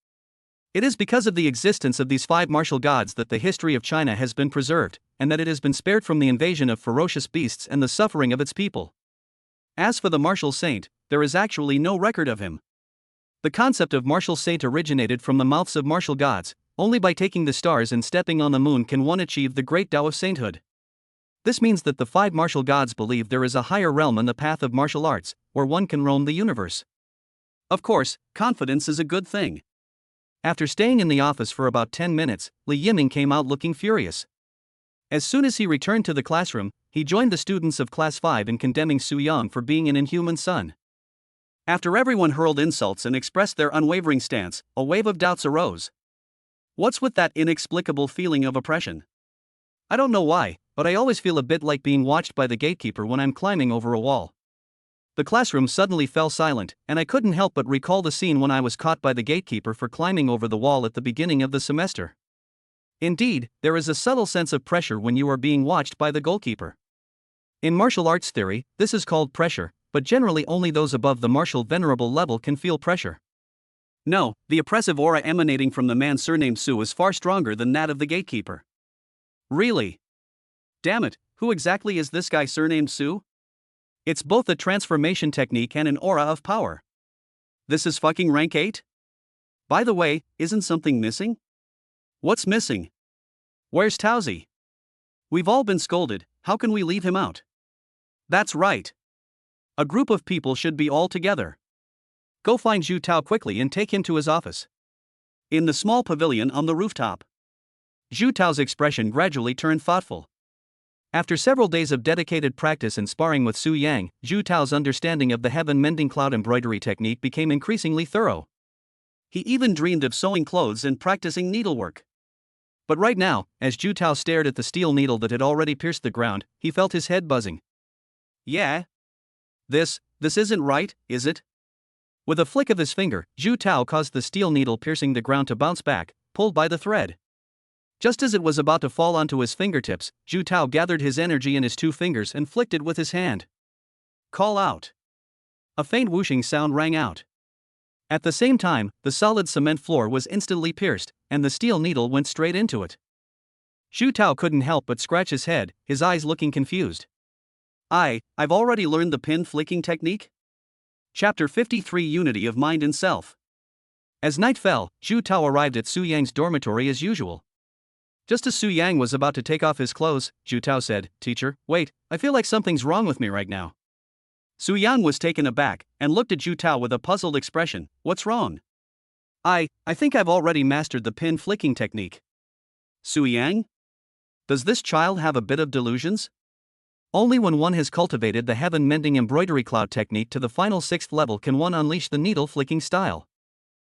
It is because of the existence of these 5 martial gods that the history of China has been preserved, and that it has been spared from the invasion of ferocious beasts and the suffering of its people. As for the martial saint, there is actually no record of him. The concept of martial saint originated from the mouths of martial gods. Only by taking the stars and stepping on the moon can one achieve the great Tao of sainthood. This means that the 5 martial gods believe there is a higher realm in the path of martial arts, where one can roam the universe. Of course, confidence is a good thing. After staying in the office for about 10 minutes, Li Yiming came out looking furious. As soon as he returned to the classroom, he joined the students of Class 5 in condemning Su Yang for being an inhuman son. After everyone hurled insults and expressed their unwavering stance, a wave of doubts arose. What's with that inexplicable feeling of oppression? I don't know why, but I always feel a bit like being watched by the gatekeeper when I'm climbing over a wall. The classroom suddenly fell silent, and I couldn't help but recall the scene when I was caught by the gatekeeper for climbing over the wall at the beginning of the semester. Indeed, there is a subtle sense of pressure when you are being watched by the goalkeeper. In martial arts theory, this is called pressure, but generally only those above the martial venerable level can feel pressure. No, the oppressive aura emanating from the man surnamed Su is far stronger than that of the gatekeeper. Really? Damn it, who exactly is this guy surnamed Su? It's both a transformation technique and an aura of power. This is fucking rank 8? By the way, isn't something missing? What's missing? Where's Taozi? We've all been scolded, how can we leave him out? That's right. A group of people should be all together. Go find Zhu Tao quickly and take him to his office. In the small pavilion on the rooftop. Zhu Tao's expression gradually turned thoughtful. After several days of dedicated practice and sparring with Su Yang, Zhu Tao's understanding of the heaven-mending cloud embroidery technique became increasingly thorough. He even dreamed of sewing clothes and practicing needlework. But right now, as Zhu Tao stared at the steel needle that had already pierced the ground, he felt his head buzzing. Yeah? This isn't right, is it? With a flick of his finger, Zhu Tao caused the steel needle piercing the ground to bounce back, pulled by the thread. Just as it was about to fall onto his fingertips, Zhu Tao gathered his energy in his 2 fingers and flicked it with his hand. Call out. A faint whooshing sound rang out. At the same time, the solid cement floor was instantly pierced, and the steel needle went straight into it. Zhu Tao couldn't help but scratch his head, his eyes looking confused. I've already learned the pin flicking technique? Chapter 53 Unity of Mind and Self. As night fell, Zhu Tao arrived at Su Yang's dormitory as usual. Just as Su Yang was about to take off his clothes, Zhu Tao said, "Teacher, wait, I feel like something's wrong with me right now." Su Yang was taken aback, and looked at Zhu Tao with a puzzled expression. What's wrong? I think I've already mastered the pin flicking technique. Su Yang? Does this child have a bit of delusions? Only when one has cultivated the heaven-mending embroidery cloud technique to the final 6th level can one unleash the needle-flicking style.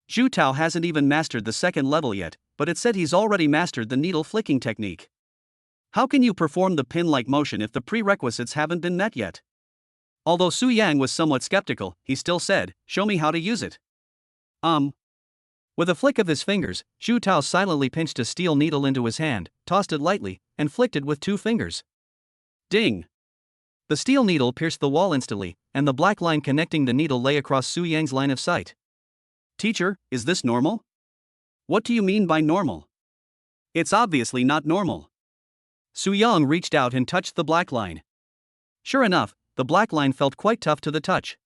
Zhu Tao hasn't even mastered the 2nd level yet, but it said he's already mastered the needle-flicking technique. How can you perform the pin-like motion if the prerequisites haven't been met yet? Although Su Yang was somewhat skeptical, he still said, "Show me how to use it." With a flick of his fingers, Zhu Tao silently pinched a steel needle into his hand, tossed it lightly, and flicked it with 2 fingers. Ding! The steel needle pierced the wall instantly, and the black line connecting the needle lay across Su Yang's line of sight. Teacher, is this normal? What do you mean by normal? It's obviously not normal. Su Yang reached out and touched the black line. Sure enough, the black line felt quite tough to the touch.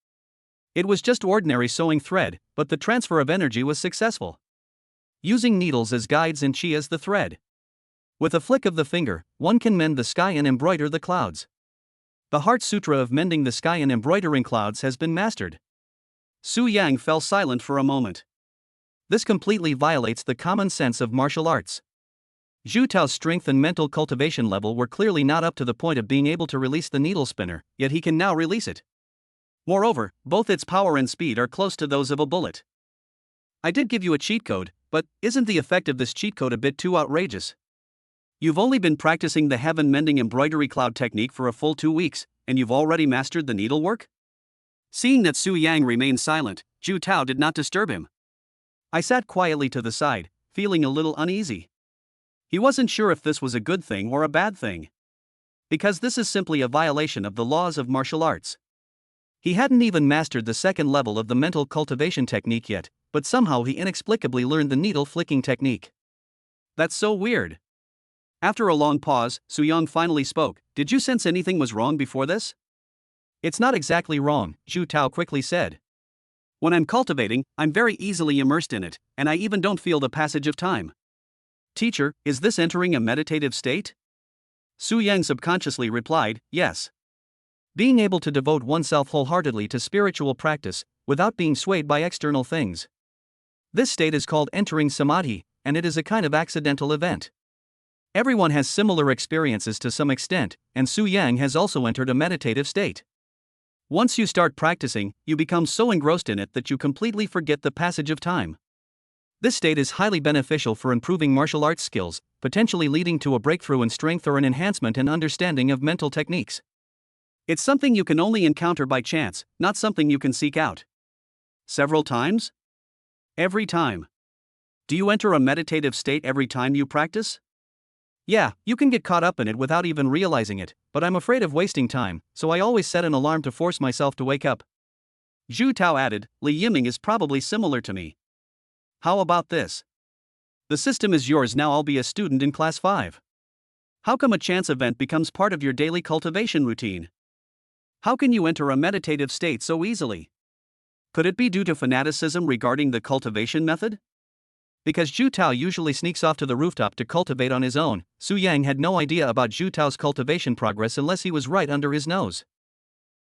It was just ordinary sewing thread, but the transfer of energy was successful. Using needles as guides and chi as the thread. With a flick of the finger, one can mend the sky and embroider the clouds. The Heart Sutra of mending the sky and embroidering clouds has been mastered. Su Yang fell silent for a moment. This completely violates the common sense of martial arts. Zhu Tao's strength and mental cultivation level were clearly not up to the point of being able to release the needle spinner, yet he can now release it. Moreover, both its power and speed are close to those of a bullet. I did give you a cheat code, but isn't the effect of this cheat code a bit too outrageous? You've only been practicing the heaven mending embroidery cloud technique for a full 2 weeks, and you've already mastered the needlework? Seeing that Su Yang remained silent, Zhu Tao did not disturb him. I sat quietly to the side, feeling a little uneasy. He wasn't sure if this was a good thing or a bad thing. Because this is simply a violation of the laws of martial arts. He hadn't even mastered the second level of the mental cultivation technique yet, but somehow he inexplicably learned the needle flicking technique. That's so weird. After a long pause, Su Yang finally spoke. Did you sense anything was wrong before this? It's not exactly wrong, Zhu Tao quickly said. When I'm cultivating, I'm very easily immersed in it, and I even don't feel the passage of time. Teacher, is this entering a meditative state? Su Yang subconsciously replied, yes. Being able to devote oneself wholeheartedly to spiritual practice, without being swayed by external things. This state is called entering samadhi, and it is a kind of accidental event. Everyone has similar experiences to some extent, and Su Yang has also entered a meditative state. Once you start practicing, you become so engrossed in it that you completely forget the passage of time. This state is highly beneficial for improving martial arts skills, potentially leading to a breakthrough in strength or an enhancement in understanding of mental techniques. It's something you can only encounter by chance, not something you can seek out. Several times? Every time. Do you enter a meditative state every time you practice? Yeah, you can get caught up in it without even realizing it, but I'm afraid of wasting time, so I always set an alarm to force myself to wake up. Zhu Tao added, Li Yiming is probably similar to me. How about this? The system is yours now. I'll be a student in class 5. How come a chance event becomes part of your daily cultivation routine? How can you enter a meditative state so easily? Could it be due to fanaticism regarding the cultivation method? Because Zhu Tao usually sneaks off to the rooftop to cultivate on his own, Su Yang had no idea about Zhu Tao's cultivation progress unless he was right under his nose.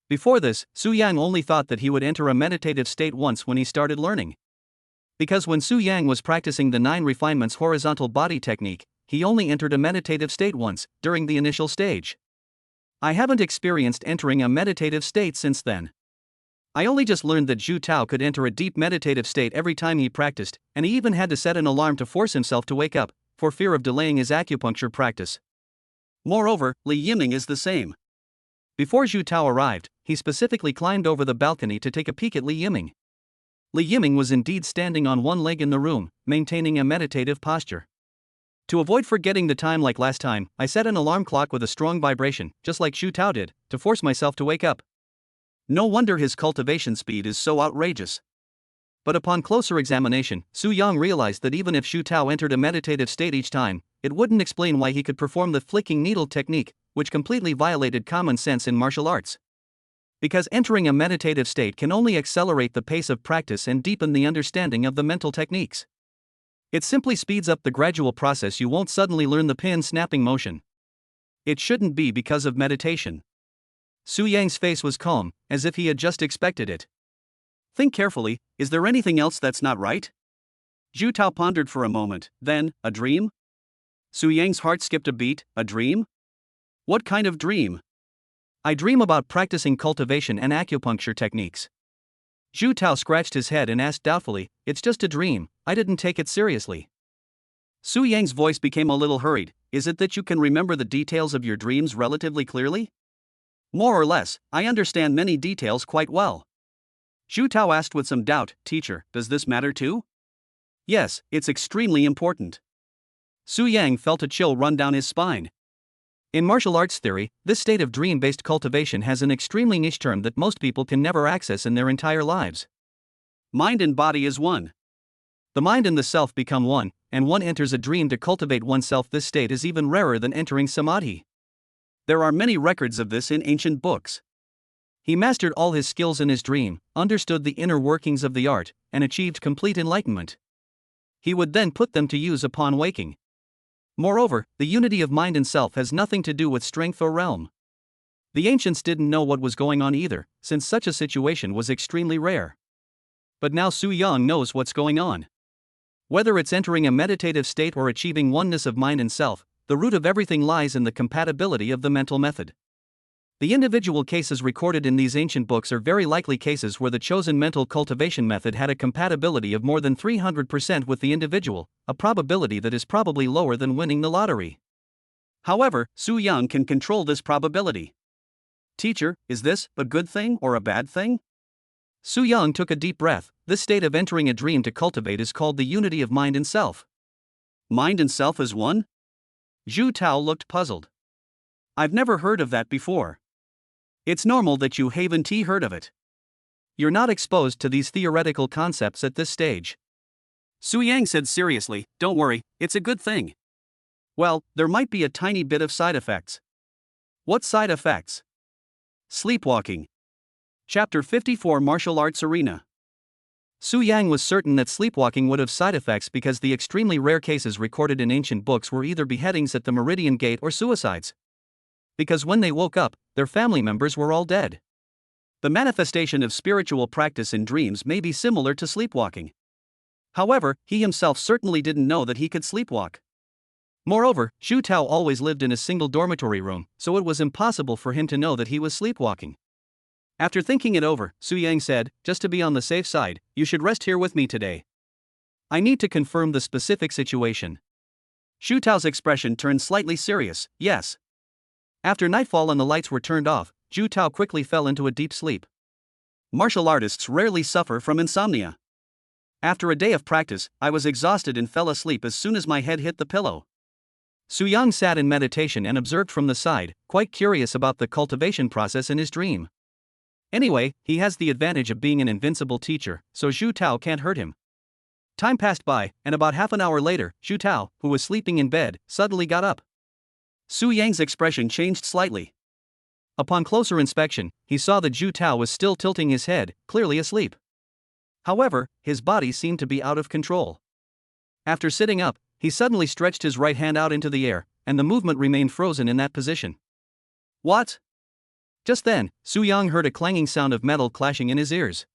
Before this, Su Yang only thought that he would enter a meditative state once when he started learning. Because when Su Yang was practicing the 9 refinements horizontal body technique, he only entered a meditative state once, during the initial stage. I haven't experienced entering a meditative state since then. I only just learned that Zhu Tao could enter a deep meditative state every time he practiced, and he even had to set an alarm to force himself to wake up, for fear of delaying his acupuncture practice. Moreover, Li Yiming is the same. Before Zhu Tao arrived, he specifically climbed over the balcony to take a peek at Li Yiming. Li Yiming was indeed standing on one leg in the room, maintaining a meditative posture. To avoid forgetting the time like last time, I set an alarm clock with a strong vibration, just like Zhu Tao did, to force myself to wake up. No wonder his cultivation speed is so outrageous. But upon closer examination, Su Yang realized that even if Zhu Tao entered a meditative state each time, it wouldn't explain why he could perform the flicking needle technique, which completely violated common sense in martial arts. Because entering a meditative state can only accelerate the pace of practice and deepen the understanding of the mental techniques. It simply speeds up the gradual process. You won't suddenly learn the pin snapping motion. It shouldn't be because of meditation. Su Yang's face was calm, as if he had just expected it. Think carefully, is there anything else that's not right? Zhu Tao pondered for a moment, then, a dream? Su Yang's heart skipped a beat. A dream? What kind of dream? I dream about practicing cultivation and acupuncture techniques. Zhu Tao scratched his head and asked doubtfully, it's just a dream, I didn't take it seriously. Su Yang's voice became a little hurried. Is it that you can remember the details of your dreams relatively clearly? More or less, I understand many details quite well. Zhu Tao asked with some doubt, Teacher, does this matter too? Yes, it's extremely important. Su Yang felt a chill run down his spine. In martial arts theory, this state of dream-based cultivation has an extremely niche term that most people can never access in their entire lives. Mind and body is one. The mind and the self become one, and one enters a dream to cultivate oneself. This state is even rarer than entering samadhi. There are many records of this in ancient books. He mastered all his skills in his dream, understood the inner workings of the art, and achieved complete enlightenment. He would then put them to use upon waking. Moreover, the unity of mind and self has nothing to do with strength or realm. The ancients didn't know what was going on either, since such a situation was extremely rare. But now Su Yang knows what's going on. Whether it's entering a meditative state or achieving oneness of mind and self, the root of everything lies in the compatibility of the mental method. The individual cases recorded in these ancient books are very likely cases where the chosen mental cultivation method had a compatibility of more than 300% with the individual, a probability that is probably lower than winning the lottery. However, Su Yang can control this probability. Teacher, is this a good thing or a bad thing? Su Yang took a deep breath. This state of entering a dream to cultivate is called the unity of mind and self. Mind and self as one? Zhu Tao looked puzzled. I've never heard of that before. It's normal that you haven't heard of it. You're not exposed to these theoretical concepts at this stage. Su Yang said seriously, don't worry, it's a good thing. Well, there might be a tiny bit of side effects. What side effects? Sleepwalking. Chapter 54 Martial Arts Arena. Su Yang was certain that sleepwalking would have side effects because the extremely rare cases recorded in ancient books were either beheadings at the Meridian Gate or suicides. Because when they woke up, their family members were all dead. The manifestation of spiritual practice in dreams may be similar to sleepwalking. However, he himself certainly didn't know that he could sleepwalk. Moreover, Zhu Tao always lived in a single dormitory room, so it was impossible for him to know that he was sleepwalking. After thinking it over, Su Yang said, just to be on the safe side, you should rest here with me today. I need to confirm the specific situation. Zhu Tao's expression turned slightly serious, yes. After nightfall and the lights were turned off, Zhu Tao quickly fell into a deep sleep. Martial artists rarely suffer from insomnia. After a day of practice, I was exhausted and fell asleep as soon as my head hit the pillow. Su Yang sat in meditation and observed from the side, quite curious about the cultivation process in his dream. Anyway, he has the advantage of being an invincible teacher, so Zhu Tao can't hurt him. Time passed by, and about half an hour later, Zhu Tao, who was sleeping in bed, suddenly got up. Su Yang's expression changed slightly. Upon closer inspection, he saw that Zhu Tao was still tilting his head, clearly asleep. However, his body seemed to be out of control. After sitting up, he suddenly stretched his right hand out into the air, and the movement remained frozen in that position. What? Just then, Su Yang heard a clanging sound of metal clashing in his ears.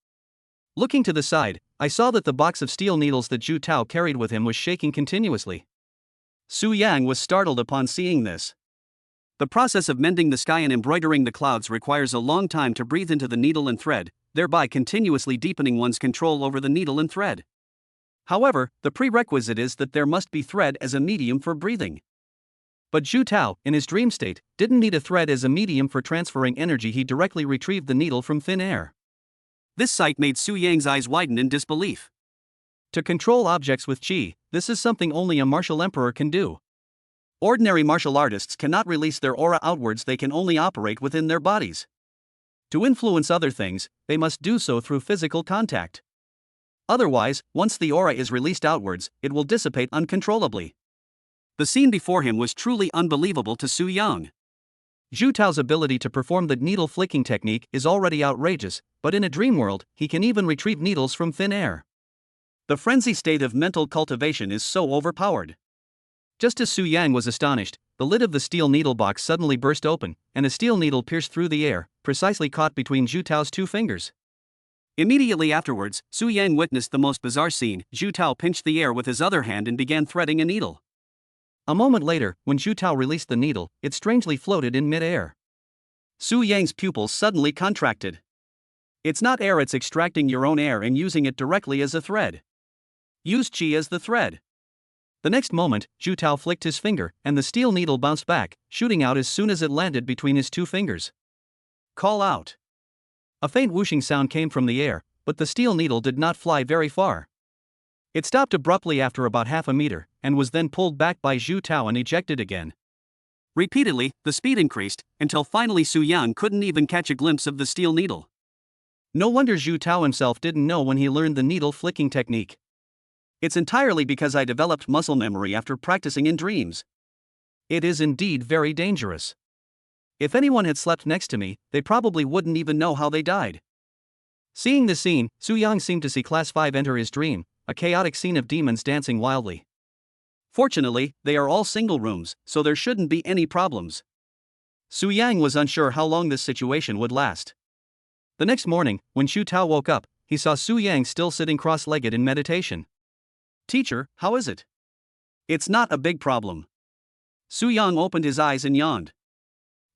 Looking to the side, I saw that the box of steel needles that Zhu Tao carried with him was shaking continuously. Su Yang was startled upon seeing this. The process of mending the sky and embroidering the clouds requires a long time to breathe into the needle and thread, thereby continuously deepening one's control over the needle and thread. However, the prerequisite is that there must be thread as a medium for breathing. But Zhu Tao, in his dream state, didn't need a thread as a medium for transferring energy. He directly retrieved the needle from thin air. This sight made Su Yang's eyes widen in disbelief. To control objects with qi, this is something only a martial emperor can do. Ordinary martial artists cannot release their aura outwards, they can only operate within their bodies. To influence other things, they must do so through physical contact. Otherwise, once the aura is released outwards, it will dissipate uncontrollably. The scene before him was truly unbelievable to Su Yang. Zhu Tao's ability to perform the needle flicking technique is already outrageous, but in a dream world, he can even retrieve needles from thin air. The frenzy state of mental cultivation is so overpowered. Just as Su Yang was astonished, the lid of the steel needle box suddenly burst open, and a steel needle pierced through the air, precisely caught between Zhu Tao's two fingers. Immediately afterwards, Su Yang witnessed the most bizarre scene. Zhu Tao pinched the air with his other hand and began threading a needle. A moment later, when Zhu Tao released the needle, it strangely floated in mid-air. Su Yang's pupils suddenly contracted. It's not air, it's extracting your own air and using it directly as a thread. Use qi as the thread. The next moment, Zhu Tao flicked his finger, and the steel needle bounced back, shooting out as soon as it landed between his two fingers. Call out. A faint whooshing sound came from the air, but the steel needle did not fly very far. It stopped abruptly after about half a meter, and was then pulled back by Zhu Tao and ejected again. Repeatedly, the speed increased, until finally Su Yang couldn't even catch a glimpse of the steel needle. No wonder Zhu Tao himself didn't know when he learned the needle flicking technique. It's entirely because I developed muscle memory after practicing in dreams. It is indeed very dangerous. If anyone had slept next to me, they probably wouldn't even know how they died. Seeing this scene, Su Yang seemed to see Class 5 enter his dream, a chaotic scene of demons dancing wildly. Fortunately, they are all single rooms, so there shouldn't be any problems. Su Yang was unsure how long this situation would last. The next morning, when Zhu Tao woke up, he saw Su Yang still sitting cross-legged in meditation. Teacher, how is it? It's not a big problem. Su Yang opened his eyes and yawned.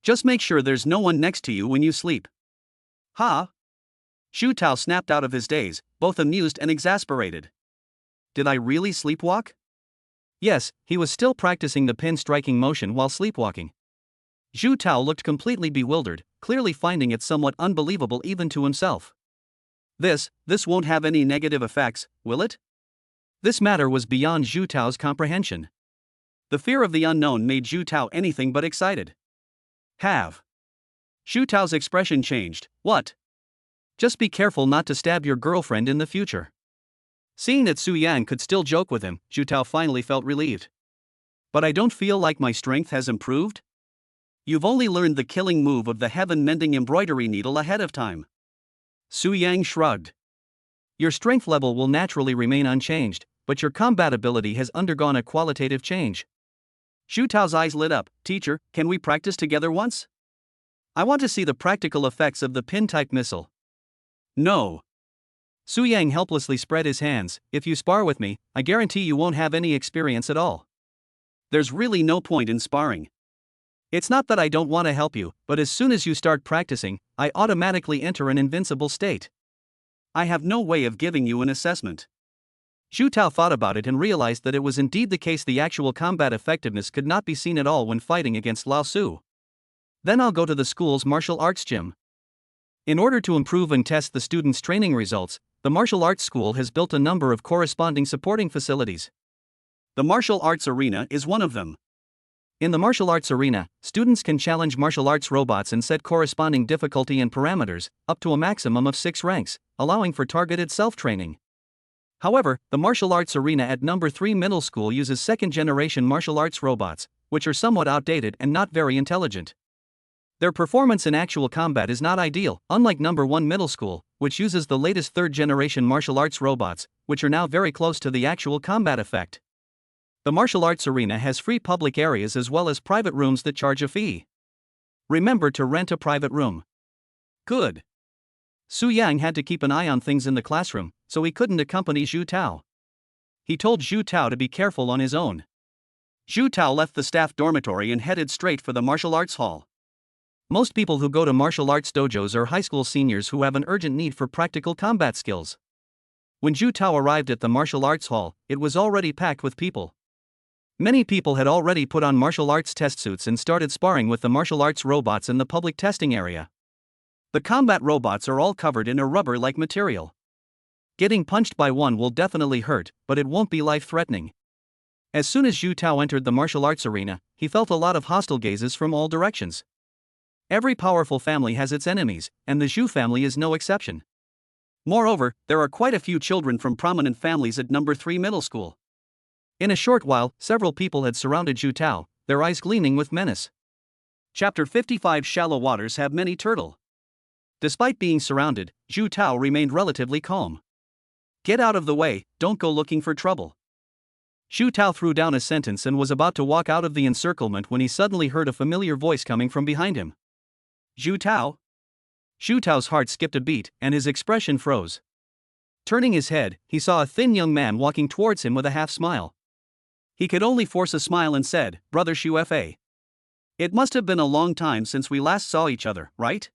Just make sure there's no one next to you when you sleep. Ha! Xu Tao snapped out of his daze, both amused and exasperated. Did I really sleepwalk? Yes, he was still practicing the pin striking motion while sleepwalking. Xu Tao looked completely bewildered, clearly finding it somewhat unbelievable even to himself. This won't have any negative effects, will it? This matter was beyond Xu Tao's comprehension. The fear of the unknown made Xu Tao anything but excited. Have. Xu Tao's expression changed. What? Just be careful not to stab your girlfriend in the future. Seeing that Su Yang could still joke with him, Xu Tao finally felt relieved. But I don't feel like my strength has improved? You've only learned the killing move of the heaven-mending embroidery needle ahead of time. Su Yang shrugged. Your strength level will naturally remain unchanged, but your combat ability has undergone a qualitative change. Xu Tao's eyes lit up. Teacher, can we practice together once? I want to see the practical effects of the pin-type missile. No. Su Yang helplessly spread his hands. If you spar with me, I guarantee you won't have any experience at all. There's really no point in sparring. It's not that I don't want to help you, but as soon as you start practicing, I automatically enter an invincible state. I have no way of giving you an assessment. Xu Tao thought about it and realized that it was indeed the case. The actual combat effectiveness could not be seen at all when fighting against Lao Su. Then I'll go to the school's martial arts gym. In order to improve and test the students' training results, the martial arts school has built a number of corresponding supporting facilities. The martial arts arena is one of them. In the martial arts arena, students can challenge martial arts robots and set corresponding difficulty and parameters, up to a maximum of 6 ranks, allowing for targeted self-training. However, the martial arts arena at number 3 middle school uses second-generation martial arts robots, which are somewhat outdated and not very intelligent. Their performance in actual combat is not ideal, unlike number 1 middle school, which uses the latest third-generation martial arts robots, which are now very close to the actual combat effect. The martial arts arena has free public areas as well as private rooms that charge a fee. Remember to rent a private room. Good. Su Yang had to keep an eye on things in the classroom, so he couldn't accompany Xu Tao. He told Xu Tao to be careful on his own. Xu Tao left the staff dormitory and headed straight for the martial arts hall. Most people who go to martial arts dojos are high school seniors who have an urgent need for practical combat skills. When Xu Tao arrived at the martial arts hall, it was already packed with people. Many people had already put on martial arts test suits and started sparring with the martial arts robots in the public testing area. The combat robots are all covered in a rubber-like material. Getting punched by one will definitely hurt, but it won't be life-threatening. As soon as Xu Tao entered the martial arts arena, he felt a lot of hostile gazes from all directions. Every powerful family has its enemies, and the Xu family is no exception. Moreover, there are quite a few children from prominent families at number 3 middle school. In a short while, several people had surrounded Xu Tao, their eyes gleaming with menace. Chapter 55 Shallow waters have many turtle. Despite being surrounded, Xu Tao remained relatively calm. Get out of the way, don't go looking for trouble. Xu Tao threw down a sentence and was about to walk out of the encirclement when he suddenly heard a familiar voice coming from behind him. Xu Tao? Xu Tao's heart skipped a beat, and his expression froze. Turning his head, he saw a thin young man walking towards him with a half-smile. He could only force a smile and said, "Brother Xu Fa. It must have been a long time since we last saw each other, right?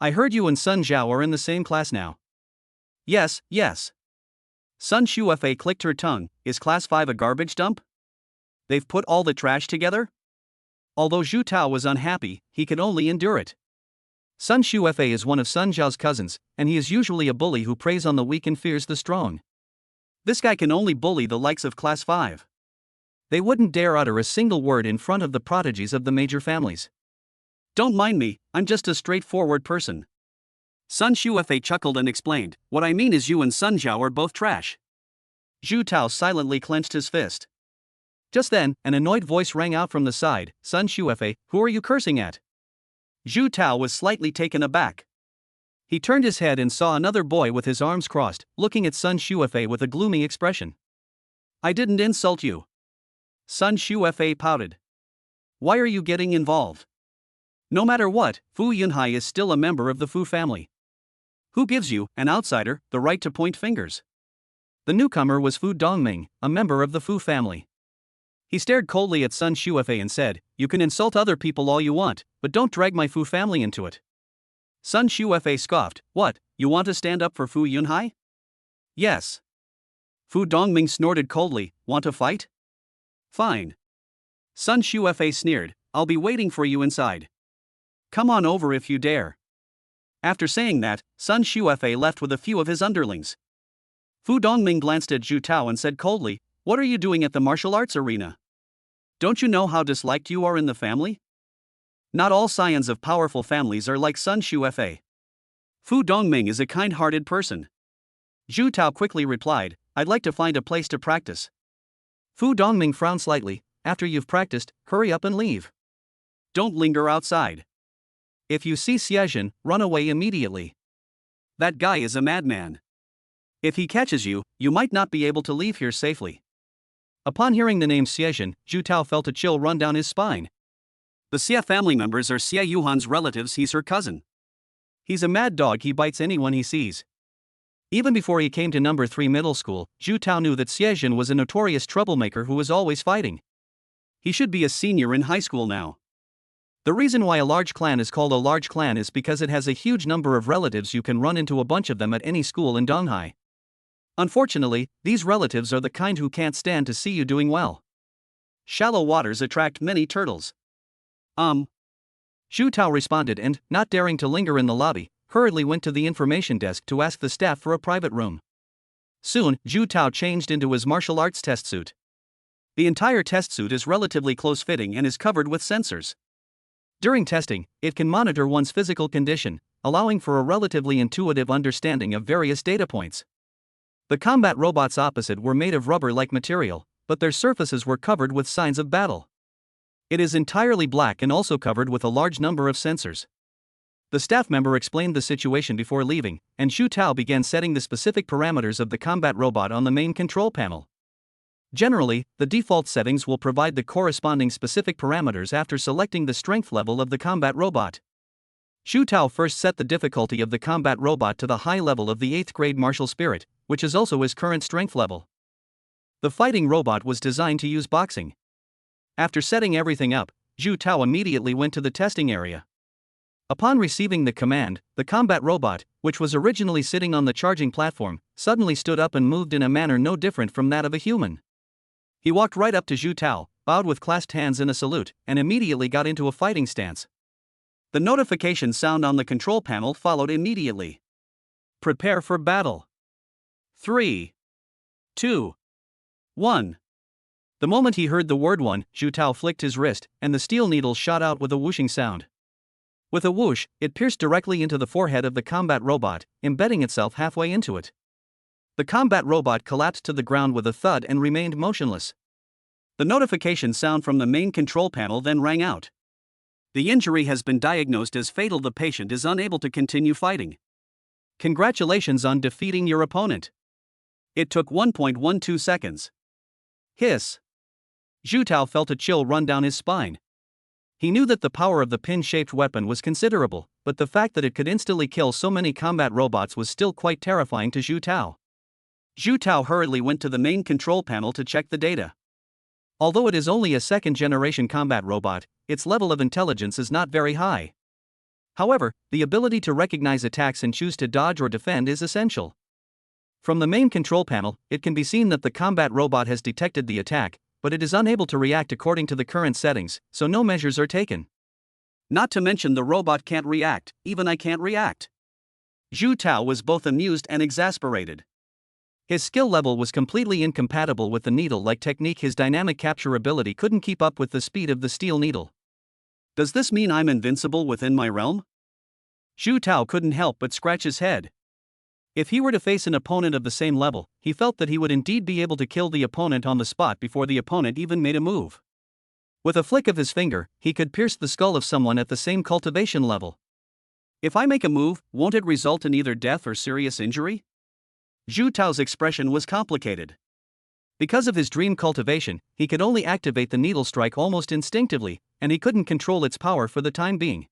I heard you and Sun Zhao are in the same class now." Yes. Sun Xu Fa clicked her tongue. Is class 5 a garbage dump? They've put all the trash together? Although Xu Tao was unhappy, he could only endure it. Sun Xu Fa is one of Sun Zhao's cousins, and he is usually a bully who preys on the weak and fears the strong. This guy can only bully the likes of class 5. They wouldn't dare utter a single word in front of the prodigies of the major families. Don't mind me, I'm just a straightforward person. Sun Xu Fa chuckled and explained, what I mean is you and Sun Zhao are both trash. Xu Tao silently clenched his fist. Just then, an annoyed voice rang out from the side, Sun Xu Fa, who are you cursing at? Xu Tao was slightly taken aback. He turned his head and saw another boy with his arms crossed, looking at Sun Xu Fa with a gloomy expression. I didn't insult you. Sun Xu Fa pouted. Why are you getting involved? No matter what, Fu Yunhai is still a member of the Fu family. Who gives you, an outsider, the right to point fingers? The newcomer was Fu Dongming, a member of the Fu family. He stared coldly at Sun Shuefei and said, "You can insult other people all you want, but don't drag my Fu family into it." Sun Shuefei scoffed, "What, you want to stand up for Fu Yunhai?" "Yes." Fu Dongming snorted coldly, "Want to fight?" "Fine." Sun Shuefei sneered, "I'll be waiting for you inside. Come on over if you dare." After saying that, Sun Shuefei left with a few of his underlings. Fu Dongming glanced at Zhu Tao and said coldly, "What are you doing at the martial arts arena? Don't you know how disliked you are in the family? Not all scions of powerful families are like Sun Shuefei. Fu Dongming is a kind-hearted person." Zhu Tao quickly replied, "I'd like to find a place to practice." Fu Dongming frowned slightly. "After you've practiced, hurry up and leave. Don't linger outside. If you see Xiejin, run away immediately. That guy is a madman. If he catches you, you might not be able to leave here safely." Upon hearing the name Xiejin, Zhu Tao felt a chill run down his spine. The Xie family members are Xie Yuhan's relatives. He's her cousin. He's a mad dog. He bites anyone he sees. Even before he came to number 3 middle school, Zhu Tao knew that Xiejin was a notorious troublemaker who was always fighting. He should be a senior in high school now. The reason why a large clan is called a large clan is because it has a huge number of relatives. You can run into a bunch of them at any school in Donghai. Unfortunately, these relatives are the kind who can't stand to see you doing well. Shallow waters attract many turtles. Zhu Tao responded and, not daring to linger in the lobby, hurriedly went to the information desk to ask the staff for a private room. Soon, Zhu Tao changed into his martial arts test suit. The entire test suit is relatively close-fitting and is covered with sensors. During testing, it can monitor one's physical condition, allowing for a relatively intuitive understanding of various data points. The combat robots opposite were made of rubber-like material, but their surfaces were covered with signs of battle. It is entirely black and also covered with a large number of sensors. The staff member explained the situation before leaving, and Zhu Tao began setting the specific parameters of the combat robot on the main control panel. Generally, the default settings will provide the corresponding specific parameters after selecting the strength level of the combat robot. Zhu Tao first set the difficulty of the combat robot to the high level of the 8th grade martial spirit, which is also his current strength level. The fighting robot was designed to use boxing. After setting everything up, Zhu Tao immediately went to the testing area. Upon receiving the command, the combat robot, which was originally sitting on the charging platform, suddenly stood up and moved in a manner no different from that of a human. He walked right up to Zhu Tao, bowed with clasped hands in a salute, and immediately got into a fighting stance. The notification sound on the control panel followed immediately. "Prepare for battle. 3, 2, 1. The moment he heard the word 1, Zhu Tao flicked his wrist, and the steel needle shot out with a whooshing sound. With a whoosh, it pierced directly into the forehead of the combat robot, embedding itself halfway into it. The combat robot collapsed to the ground with a thud and remained motionless. The notification sound from the main control panel then rang out. "The injury has been diagnosed as fatal. The patient is unable to continue fighting. Congratulations on defeating your opponent. It took 1.12 seconds. Hiss. Zhu Tao felt a chill run down his spine. He knew that the power of the pin-shaped weapon was considerable, but the fact that it could instantly kill so many combat robots was still quite terrifying to Zhu Tao. Zhu Tao hurriedly went to the main control panel to check the data. Although it is only a second-generation combat robot, its level of intelligence is not very high. However, the ability to recognize attacks and choose to dodge or defend is essential. From the main control panel, it can be seen that the combat robot has detected the attack, but it is unable to react according to the current settings, so no measures are taken. Not to mention the robot can't react, even I can't react. Zhu Tao was both amused and exasperated. His skill level was completely incompatible with the needle-like technique. His dynamic capture ability couldn't keep up with the speed of the steel needle. Does this mean I'm invincible within my realm? Zhu Tao couldn't help but scratch his head. If he were to face an opponent of the same level, he felt that he would indeed be able to kill the opponent on the spot before the opponent even made a move. With a flick of his finger, he could pierce the skull of someone at the same cultivation level. If I make a move, won't it result in either death or serious injury? Zhu Tao's expression was complicated. Because of his dream cultivation, he could only activate the needle strike almost instinctively, and he couldn't control its power for the time being.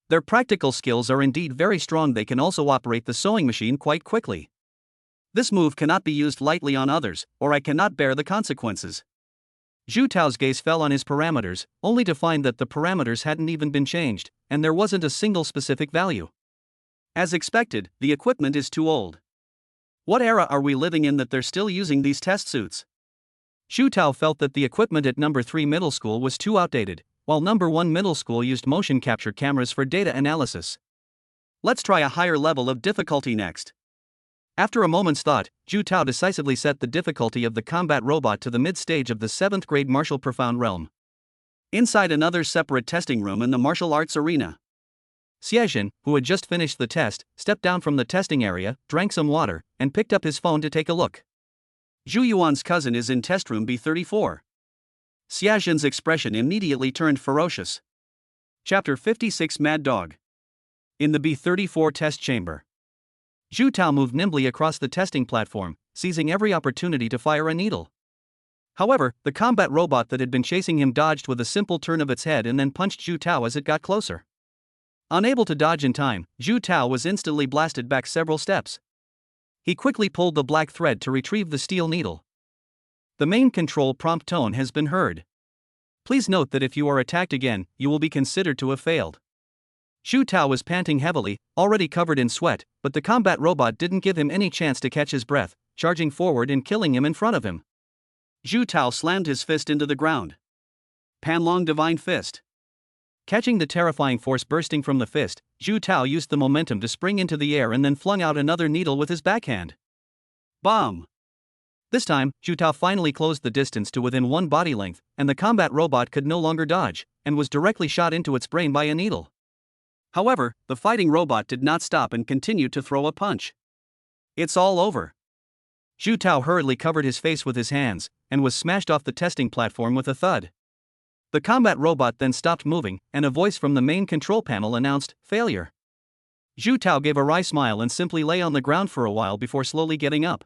Their practical skills are indeed very strong. They can also operate the sewing machine quite quickly. This move cannot be used lightly on others, or I cannot bear the consequences. Zhu Tao's gaze fell on his parameters, only to find that the parameters hadn't even been changed, and there wasn't a single specific value. As expected, the equipment is too old. What era are we living in that they're still using these test suits? Zhu Tao felt that the equipment at number 3 middle school was too outdated, while number 1 middle school used motion capture cameras for data analysis. Let's try a higher level of difficulty next. After a moment's thought, Zhu Tao decisively set the difficulty of the combat robot to the mid-stage of the 7th grade martial profound realm. Inside another separate testing room in the martial arts arena, Xiejin, who had just finished the test, stepped down from the testing area, drank some water, and picked up his phone to take a look. Zhu Yuan's cousin is in test room B34. Xiejin's expression immediately turned ferocious. Chapter 56 Mad Dog. In the B34 test chamber, Zhu Tao moved nimbly across the testing platform, seizing every opportunity to fire a needle. However, the combat robot that had been chasing him dodged with a simple turn of its head and then punched Zhu Tao as it got closer. Unable to dodge in time, Zhu Tao was instantly blasted back several steps. He quickly pulled the black thread to retrieve the steel needle. The main control prompt tone has been heard. Please note that if you are attacked again, you will be considered to have failed. Zhu Tao was panting heavily, already covered in sweat, but the combat robot didn't give him any chance to catch his breath, charging forward and killing him in front of him. Zhu Tao slammed his fist into the ground. Panlong Divine Fist. Catching the terrifying force bursting from the fist, Zhu Tao used the momentum to spring into the air and then flung out another needle with his backhand. Bomb! This time, Zhu Tao finally closed the distance to within one body length, and the combat robot could no longer dodge, and was directly shot into its brain by a needle. However, the fighting robot did not stop and continued to throw a punch. It's all over. Zhu Tao hurriedly covered his face with his hands, and was smashed off the testing platform with a thud. The combat robot then stopped moving, and a voice from the main control panel announced, "Failure." Zhu Tao gave a wry smile and simply lay on the ground for a while before slowly getting up.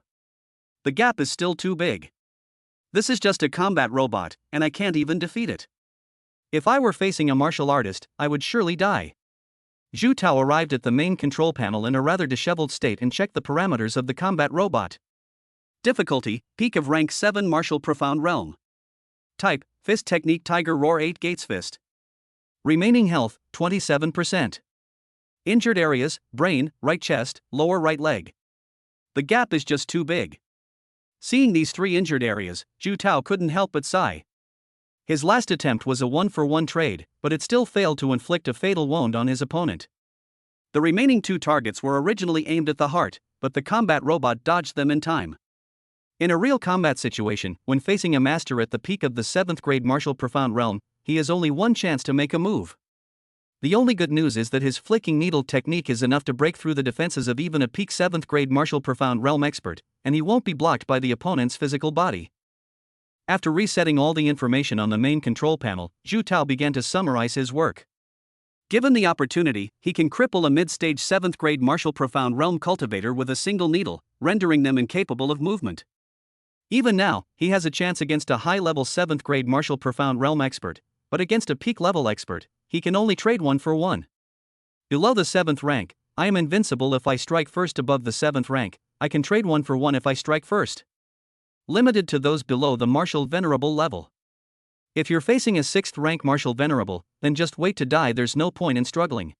The gap is still too big. This is just a combat robot, and I can't even defeat it. If I were facing a martial artist, I would surely die. Zhu Tao arrived at the main control panel in a rather disheveled state and checked the parameters of the combat robot. Difficulty, peak of rank 7 martial profound realm. Type, fist technique Tiger Roar 8 Gates Fist. Remaining health, 27%. Injured areas, brain, right chest, lower right leg. The gap is just too big. Seeing these 3 injured areas, Zhu Tao couldn't help but sigh. His last attempt was a 1-for-1 trade, but it still failed to inflict a fatal wound on his opponent. The remaining 2 targets were originally aimed at the heart, but the combat robot dodged them in time. In a real combat situation, when facing a master at the peak of the 7th grade martial profound realm, he has only one chance to make a move. The only good news is that his flicking needle technique is enough to break through the defenses of even a peak 7th grade martial profound realm expert, and he won't be blocked by the opponent's physical body. After resetting all the information on the main control panel, Zhu Tao began to summarize his work. Given the opportunity, he can cripple a mid-stage 7th grade martial profound realm cultivator with a single needle, rendering them incapable of movement. Even now, he has a chance against a high-level 7th grade martial profound realm expert, but against a peak-level expert, he can only trade 1-for-1. Below the 7th rank, I am invincible if I strike first. Above the 7th rank, I can trade 1-for-1 if I strike first. Limited to those below the martial venerable level. If you're facing a 6th rank martial venerable, then just wait to die. There's no point in struggling.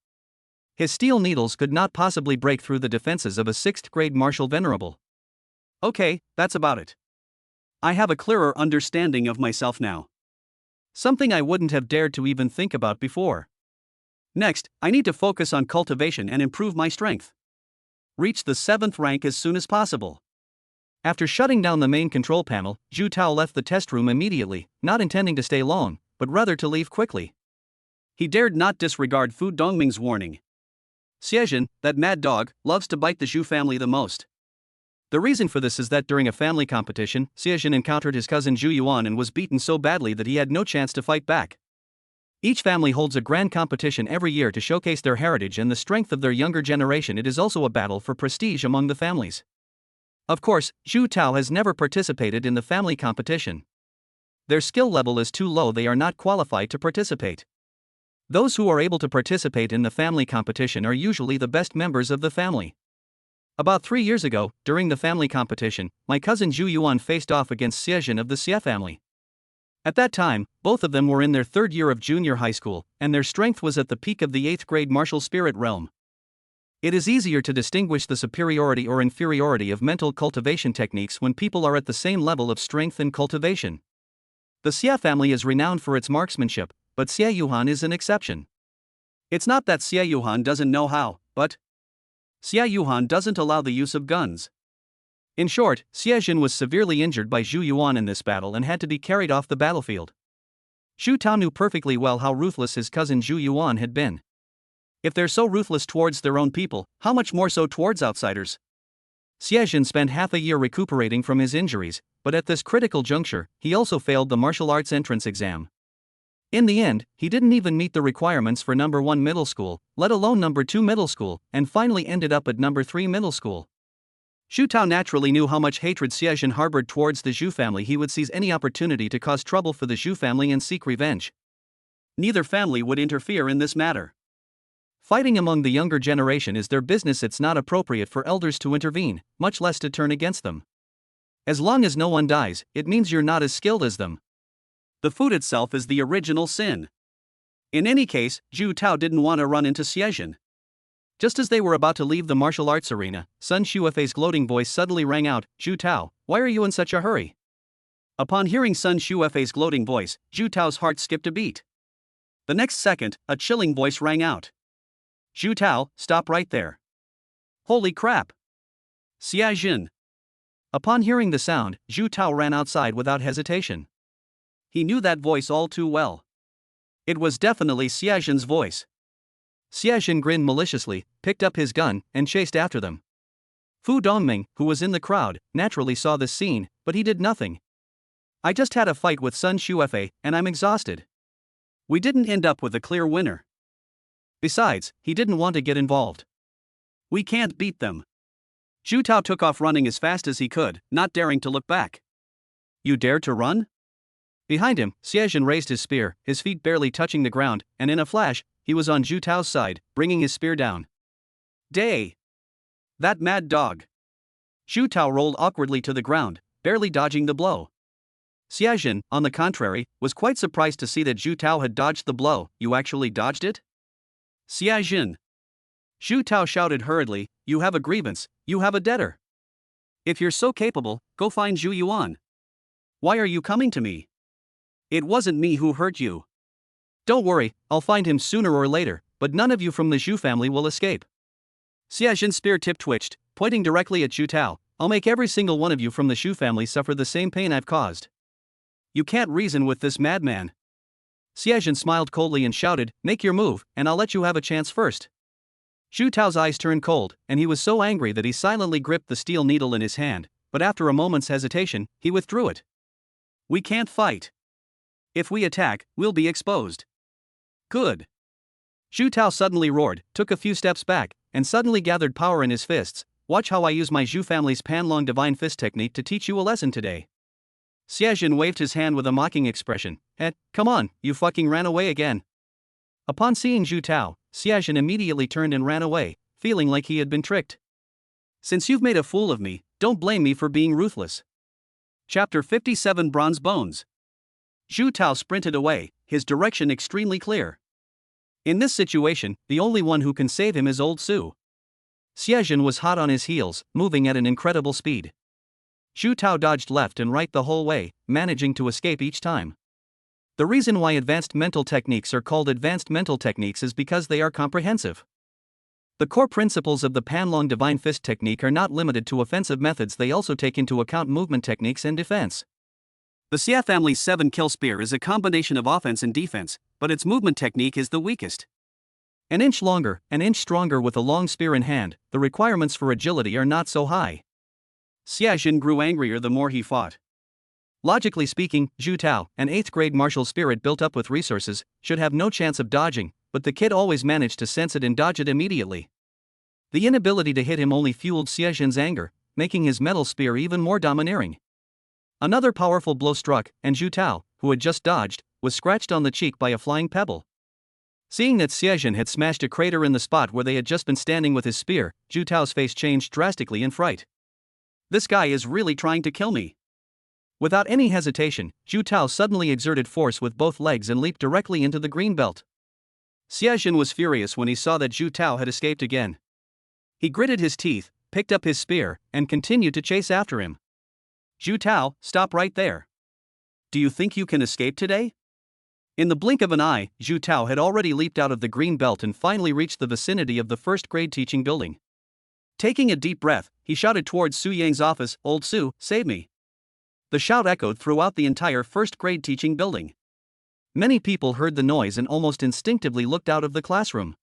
His steel needles could not possibly break through the defenses of a 6th grade martial venerable. Okay, that's about it. I have a clearer understanding of myself now. Something I wouldn't have dared to even think about before. Next, I need to focus on cultivation and improve my strength. Reach the 7th rank as soon as possible. After shutting down the main control panel, Zhu Tao left the test room immediately, not intending to stay long, but rather to leave quickly. He dared not disregard Fu Dongming's warning. Xiejin, that mad dog, loves to bite the Zhu family the most. The reason for this is that during a family competition, Xiejin encountered his cousin Zhu Yuan and was beaten so badly that he had no chance to fight back. Each family holds a grand competition every year to showcase their heritage and the strength of their younger generation. It is also a battle for prestige among the families. Of course, Zhu Tao has never participated in the family competition. Their skill level is too low, they are not qualified to participate. Those who are able to participate in the family competition are usually the best members of the family. About 3 years ago, during the family competition, my cousin Zhu Yuan faced off against Xiejin of the Xie family. At that time, both of them were in their third year of junior high school, and their strength was at the peak of the 8th grade martial spirit realm. It is easier to distinguish the superiority or inferiority of mental cultivation techniques when people are at the same level of strength and cultivation. The Xia family is renowned for its marksmanship, but Xia Yuhan is an exception. It's not that Xia Yuhan doesn't know how, but Xia Yuhan doesn't allow the use of guns. In short, Xia Jin was severely injured by Zhu Yuan in this battle and had to be carried off the battlefield. Xu Tao knew perfectly well how ruthless his cousin Zhu Yuan had been. If they're so ruthless towards their own people, how much more so towards outsiders? Xia Jin spent half a year recuperating from his injuries, but at this critical juncture, he also failed the martial arts entrance exam. In the end, he didn't even meet the requirements for number 1 middle school, let alone number 2 middle school, and finally ended up at number 3 middle school. Xu Tao naturally knew how much hatred Xia Jin harbored towards the Zhu family. He would seize any opportunity to cause trouble for the Zhu family and seek revenge. Neither family would interfere in this matter. Fighting among the younger generation is their business. It's not appropriate for elders to intervene, much less to turn against them. As long as no one dies, it means you're not as skilled as them. The food itself is the original sin. In any case, Zhu Tao didn't want to run into Xia Jin. Just as they were about to leave the martial arts arena, Sun Shuefei's gloating voice suddenly rang out, "Zhu Tao, why are you in such a hurry?" Upon hearing Sun Shuefei's gloating voice, Zhu Tao's heart skipped a beat. The next second, a chilling voice rang out. "Zhu Tao, stop right there. Holy crap! Xia Jin." Upon hearing the sound, Zhu Tao ran outside without hesitation. He knew that voice all too well. It was definitely Xia Jin's voice. Xia Jin grinned maliciously, picked up his gun, and chased after them. Fu Dongming, who was in the crowd, naturally saw this scene, but he did nothing. "I just had a fight with Sun Shuefei, and I'm exhausted. We didn't end up with a clear winner. Besides, he didn't want to get involved. We can't beat them." Zhu Tao took off running as fast as he could, not daring to look back. "You dare to run?" Behind him, Xia Jin raised his spear, his feet barely touching the ground, and in a flash, he was on Zhu Tao's side, bringing his spear down. "Day! That mad dog!" Zhu Tao rolled awkwardly to the ground, barely dodging the blow. Xia Jin, on the contrary, was quite surprised to see that Zhu Tao had dodged the blow. "You actually dodged it?" "Xia Jin!" Zhu Tao shouted hurriedly, "You have a grievance, you have a debtor. If you're so capable, go find Zhu Yuan. Why are you coming to me? It wasn't me who hurt you. Don't worry, I'll find him sooner or later, but none of you from the Zhu family will escape." Xia Jin's spear tip twitched, pointing directly at Zhu Tao. "I'll make every single one of you from the Zhu family suffer the same pain I've caused. You can't reason with this madman." Xia Jin smiled coldly and shouted, "Make your move, and I'll let you have a chance first." Zhu Tao's eyes turned cold, and he was so angry that he silently gripped the steel needle in his hand, but after a moment's hesitation, he withdrew it. "We can't fight. If we attack, we'll be exposed." "Good." Zhu Tao suddenly roared, took a few steps back, and suddenly gathered power in his fists. "Watch how I use my Zhu family's Panlong Divine Fist technique to teach you a lesson today." Xia Jin waved his hand with a mocking expression. Come on, you fucking ran away again." Upon seeing Zhu Tao, Xia Jin immediately turned and ran away, feeling like he had been tricked. "Since you've made a fool of me, don't blame me for being ruthless." Chapter 57 Bronze Bones. Zhu Tao sprinted away, his direction extremely clear. In this situation, the only one who can save him is old Su. Xia Jin was hot on his heels, moving at an incredible speed. Zhu Tao dodged left and right the whole way, managing to escape each time. The reason why advanced mental techniques are called advanced mental techniques is because they are comprehensive. The core principles of the Panlong Divine Fist technique are not limited to offensive methods, they also take into account movement techniques and defense. The Xia family's 7-kill spear is a combination of offense and defense, but its movement technique is the weakest. An inch longer, an inch stronger with a long spear in hand, the requirements for agility are not so high. Xia Jin grew angrier the more he fought. Logically speaking, Zhu Tao, an 8th grade martial spirit built up with resources, should have no chance of dodging, but the kid always managed to sense it and dodge it immediately. The inability to hit him only fueled Xia Jin's anger, making his metal spear even more domineering. Another powerful blow struck, and Zhu Tao, who had just dodged, was scratched on the cheek by a flying pebble. Seeing that Xia Jin had smashed a crater in the spot where they had just been standing with his spear, Zhu Tao's face changed drastically in fright. "This guy is really trying to kill me. Without any hesitation, Zhu Tao suddenly exerted force with both legs and leaped directly into the green belt. Xiaojun was furious when he saw that Zhu Tao had escaped again. He gritted his teeth, picked up his spear, and continued to chase after him. Zhu Tao, stop right there. Do you think you can escape today? In the blink of an eye, Zhu Tao had already leaped out of the green belt and finally reached the vicinity of the first grade teaching building. Taking a deep breath, he shouted towards Su Yang's office, "Old Su, save me." The shout echoed throughout the entire first grade teaching building. Many people heard the noise and almost instinctively looked out of the classroom.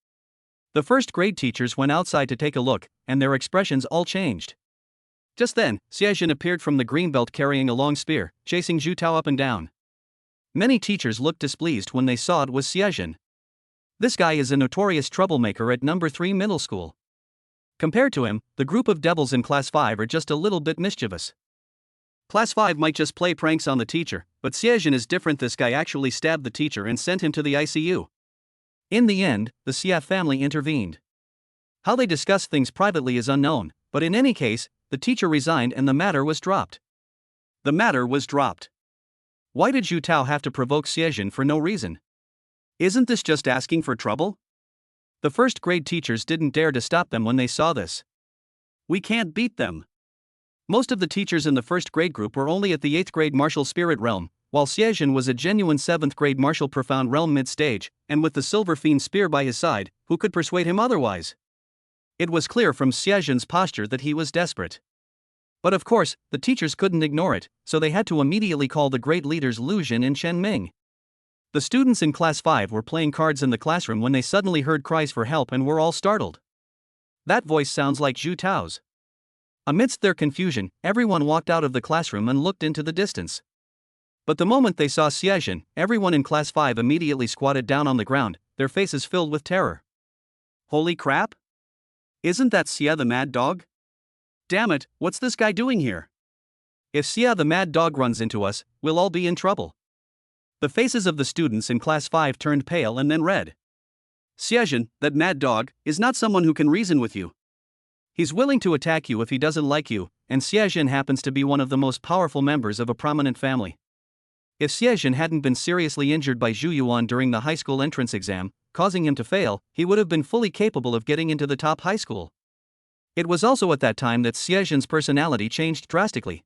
The first grade teachers went outside to take a look, and their expressions all changed. Just then, Xiaojun appeared from the green belt carrying a long spear, chasing Zhu Tao up and down. Many teachers looked displeased when they saw it was Xiaojun. This guy is a notorious troublemaker at number 3 middle school. Compared to him, the group of devils in class 5 are just a little bit mischievous. Class 5 might just play pranks on the teacher, but Xiaojun is different. This guy actually stabbed the teacher and sent him to the ICU. In the end, the Xia family intervened. How they discussed things privately is unknown, but in any case, the teacher resigned and the matter was dropped. The matter was dropped. Why did Zhu Tao have to provoke Xiaojun for no reason? Isn't this just asking for trouble? The first grade teachers didn't dare to stop them when they saw this. We can't beat them. Most of the teachers in the first grade group were only at the 8th grade martial spirit realm, while Xiaojun was a genuine 7th grade martial profound realm mid-stage, and with the silver fiend spear by his side, who could persuade him otherwise? It was clear from Xiaojun's posture that he was desperate. But of course, the teachers couldn't ignore it, so they had to immediately call the great leaders Lu Jin and Chen Ming. The students in class 5 were playing cards in the classroom when they suddenly heard cries for help and were all startled. That voice sounds like Zhu Tao's. Amidst their confusion, everyone walked out of the classroom and looked into the distance. But the moment they saw Xiaojun, everyone in class 5 immediately squatted down on the ground, their faces filled with terror. Holy crap! Isn't that Xia the mad dog? Damn it, what's this guy doing here? If Xia the mad dog runs into us, we'll all be in trouble. The faces of the students in class 5 turned pale and then red. Xiaojun, that mad dog, is not someone who can reason with you. He's willing to attack you if he doesn't like you, and Xiaojun happens to be one of the most powerful members of a prominent family. If Xiaojun hadn't been seriously injured by Zhu Yuan during the high school entrance exam, causing him to fail, he would have been fully capable of getting into the top high school. It was also at that time that Xiaojun's personality changed drastically.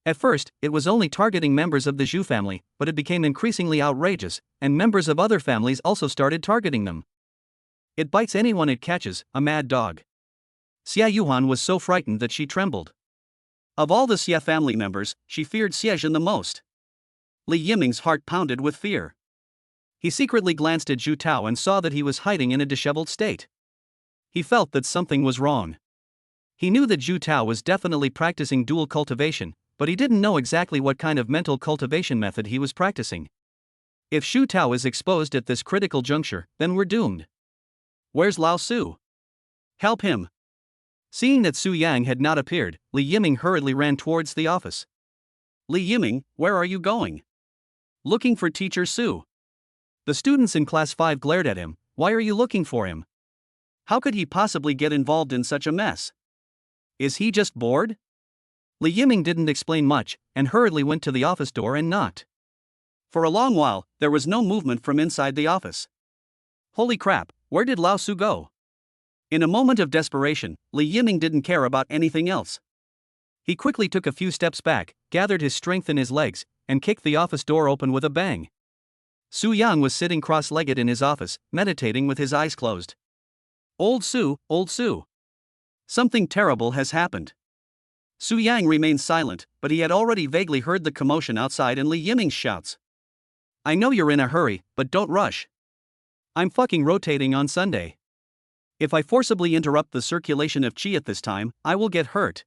At first, it was only targeting members of the Zhu family, but it became increasingly outrageous, and members of other families also started targeting them. It bites anyone it catches, a mad dog. Xia Yuan was so frightened that she trembled. Of all the Xia family members, she feared Xiaojun the most. Li Yiming's heart pounded with fear. He secretly glanced at Zhu Tao and saw that he was hiding in a disheveled state. He felt that something was wrong. He knew that Zhu Tao was definitely practicing dual cultivation, but he didn't know exactly what kind of mental cultivation method he was practicing. If Zhu Tao is exposed at this critical juncture, then we're doomed. Where's Lao Su? Help him. Seeing that Su Yang had not appeared, Li Yiming hurriedly ran towards the office. Li Yiming, where are you going? Looking for Teacher Su. The students in class 5 glared at him. Why are you looking for him? How could he possibly get involved in such a mess? Is he just bored? Li Yiming didn't explain much, and hurriedly went to the office door and knocked. For a long while, there was no movement from inside the office. Holy crap, where did Lao Su go? In a moment of desperation, Li Yiming didn't care about anything else. He quickly took a few steps back, gathered his strength in his legs, and kicked the office door open with a bang. Su Yang was sitting cross-legged in his office, meditating with his eyes closed. Old Su, old Su. Something terrible has happened. Su Yang remained silent, but he had already vaguely heard the commotion outside and Li Yiming's shouts. I know you're in a hurry, but don't rush. I'm fucking rotating on Sunday. If I forcibly interrupt the circulation of qi at this time, I will get hurt.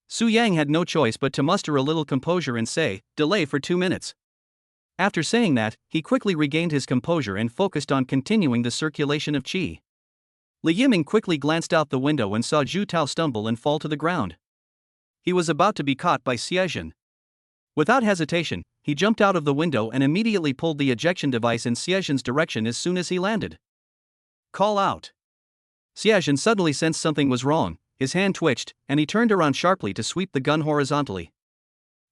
Su Yang had no choice but to muster a little composure and say, delay for 2 minutes. After saying that, he quickly regained his composure and focused on continuing the circulation of qi. Li Yiming quickly glanced out the window and saw Zhu Tao stumble and fall to the ground. He was about to be caught by Xiaojun. Without hesitation, he jumped out of the window and immediately pulled the ejection device in Xiaojun's direction as soon as he landed. Call out. Xiaojun suddenly sensed something was wrong, his hand twitched, and he turned around sharply to sweep the gun horizontally.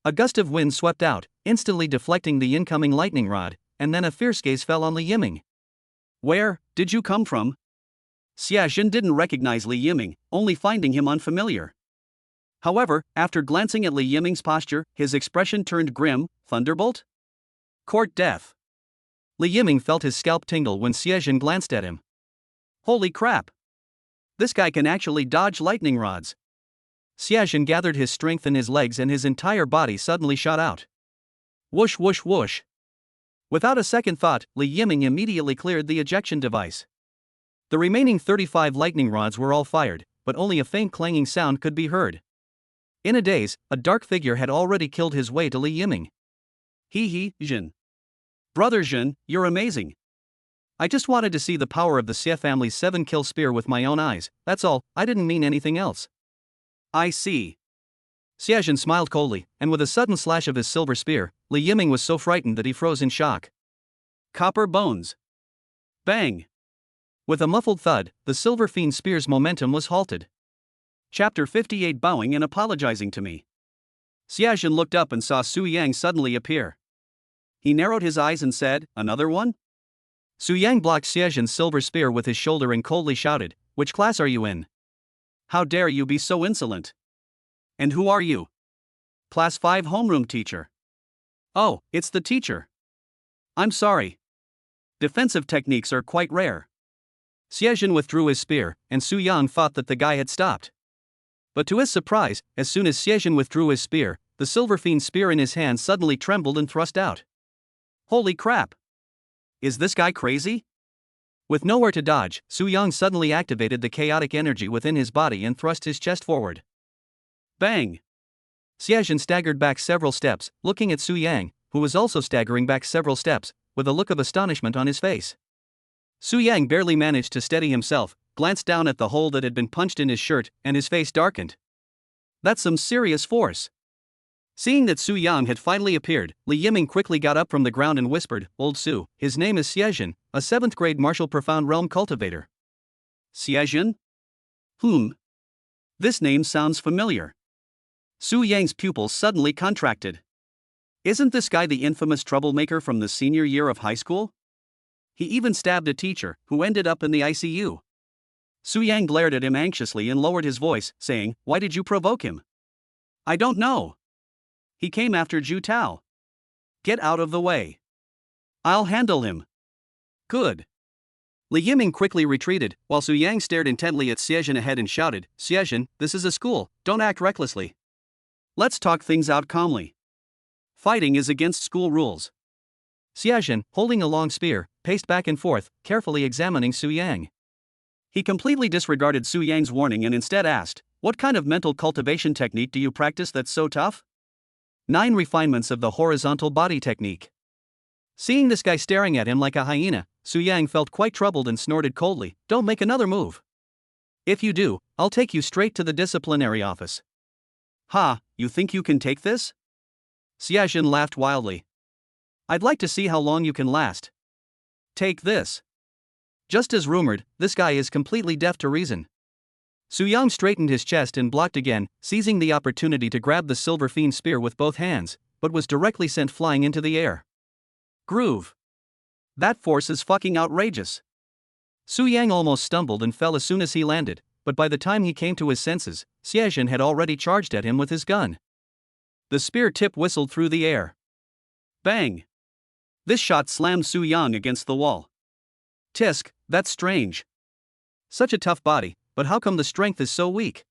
A gust of wind swept out, instantly deflecting the incoming lightning rod, and then a fierce gaze fell on Li Yiming. Where did you come from? Xia Zhen didn't recognize Li Yiming, only finding him unfamiliar. However, after glancing at Li Yiming's posture, his expression turned grim. Thunderbolt? Court death. Li Yiming felt his scalp tingle when Xia Zhen glanced at him. Holy crap! This guy can actually dodge lightning rods. Xia Zhen gathered his strength in his legs and his entire body suddenly shot out. Whoosh whoosh whoosh. Without a second thought, Li Yiming immediately cleared the ejection device. The remaining 35 lightning rods were all fired, but only a faint clanging sound could be heard. In a daze, a dark figure had already killed his way to Li Yiming. He, Zhen. Brother Zhen, you're amazing. I just wanted to see the power of the Xie family's 7-kill spear with my own eyes, that's all, I didn't mean anything else. I see. Xia Zhen smiled coldly, and with a sudden slash of his silver spear, Li Yiming was so frightened that he froze in shock. Copper bones. Bang! With a muffled thud, the silver fiend spear's momentum was halted. Chapter 58. Bowing and apologizing to me. Xia Zhen looked up and saw Su Yang suddenly appear. He narrowed his eyes and said, "Another one?" Su Yang blocked Xia Zhen's silver spear with his shoulder and coldly shouted, "Which class are you in? How dare you be so insolent? And who are you?" Class 5 homeroom teacher. Oh, it's the teacher. I'm sorry. Defensive techniques are quite rare. Xia Zhen withdrew his spear, and Su Yang thought that the guy had stopped. But to his surprise, as soon as Xia Zhen withdrew his spear, the silver fiend's spear in his hand suddenly trembled and thrust out. Holy crap! Is this guy crazy? With nowhere to dodge, Su Yang suddenly activated the chaotic energy within his body and thrust his chest forward. Bang! Xia Zhen staggered back several steps, looking at Su Yang, who was also staggering back several steps, with a look of astonishment on his face. Su Yang barely managed to steady himself, glanced down at the hole that had been punched in his shirt, and his face darkened. That's some serious force. Seeing that Su Yang had finally appeared, Li Yiming quickly got up from the ground and whispered, "Old Su, his name is Xia Zhen, a 7th grade martial profound realm cultivator." Xia Zhen? This name sounds familiar. Su Yang's pupils suddenly contracted. Isn't this guy the infamous troublemaker from the senior year of high school? He even stabbed a teacher, who ended up in the ICU. Su Yang glared at him anxiously and lowered his voice, saying, "Why did you provoke him?" "I don't know. He came after Ju Tao." "Get out of the way. I'll handle him." "Good." Li Yiming quickly retreated, while Su Yang stared intently at Xia Zhen ahead and shouted, "Xia Zhen, this is a school, don't act recklessly. Let's talk things out calmly. Fighting is against school rules." Xia Zhen, holding a long spear, paced back and forth, carefully examining Su Yang. He completely disregarded Su Yang's warning and instead asked, "What kind of mental cultivation technique do you practice that's so tough?" 9 refinements of the horizontal body technique. Seeing this guy staring at him like a hyena, Su Yang felt quite troubled and snorted coldly, "Don't make another move. If you do, I'll take you straight to the disciplinary office." "Ha, you think you can take this?" Xia Zhen laughed wildly. "I'd like to see how long you can last. Take this." Just as rumored, this guy is completely deaf to reason. Su Yang straightened his chest and blocked again, seizing the opportunity to grab the silver fiend spear with both hands, but was directly sent flying into the air. Groove. That force is fucking outrageous. Su Yang almost stumbled and fell as soon as he landed, but by the time he came to his senses, Xia Zhen had already charged at him with his gun. The spear tip whistled through the air. Bang! This shot slammed Su Yang against the wall. Tisk, that's strange. Such a tough body, but how come the strength is so weak?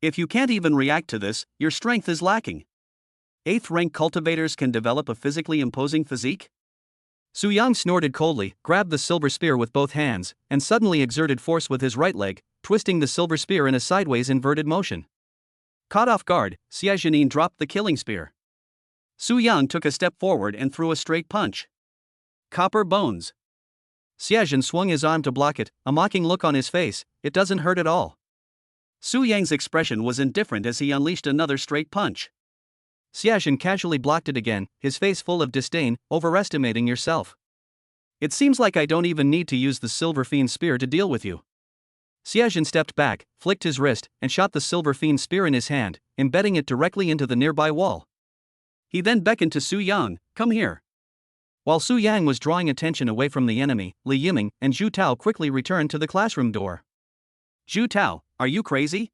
If you can't even react to this, your strength is lacking. 8th rank cultivators can develop a physically imposing physique? Su Yang snorted coldly, grabbed the silver spear with both hands, and suddenly exerted force with his right leg, twisting the silver spear in a sideways inverted motion. Caught off guard, Xia Zhenin dropped the killing spear. Su Yang took a step forward and threw a straight punch. Copper bones. Xia Zhen swung his arm to block it, a mocking look on his face. "It doesn't hurt at all." Su Yang's expression was indifferent as he unleashed another straight punch. Xia Zhen casually blocked it again, his face full of disdain. "Overestimating yourself. It seems like I don't even need to use the silver fiend spear to deal with you." Xia Zhen stepped back, flicked his wrist, and shot the silver fiend spear in his hand, embedding it directly into the nearby wall. He then beckoned to Su Yang, come here. While Su Yang was drawing attention away from the enemy, Li Yiming and Zhu Tao quickly returned to the classroom door. Zhu Tao, are you crazy?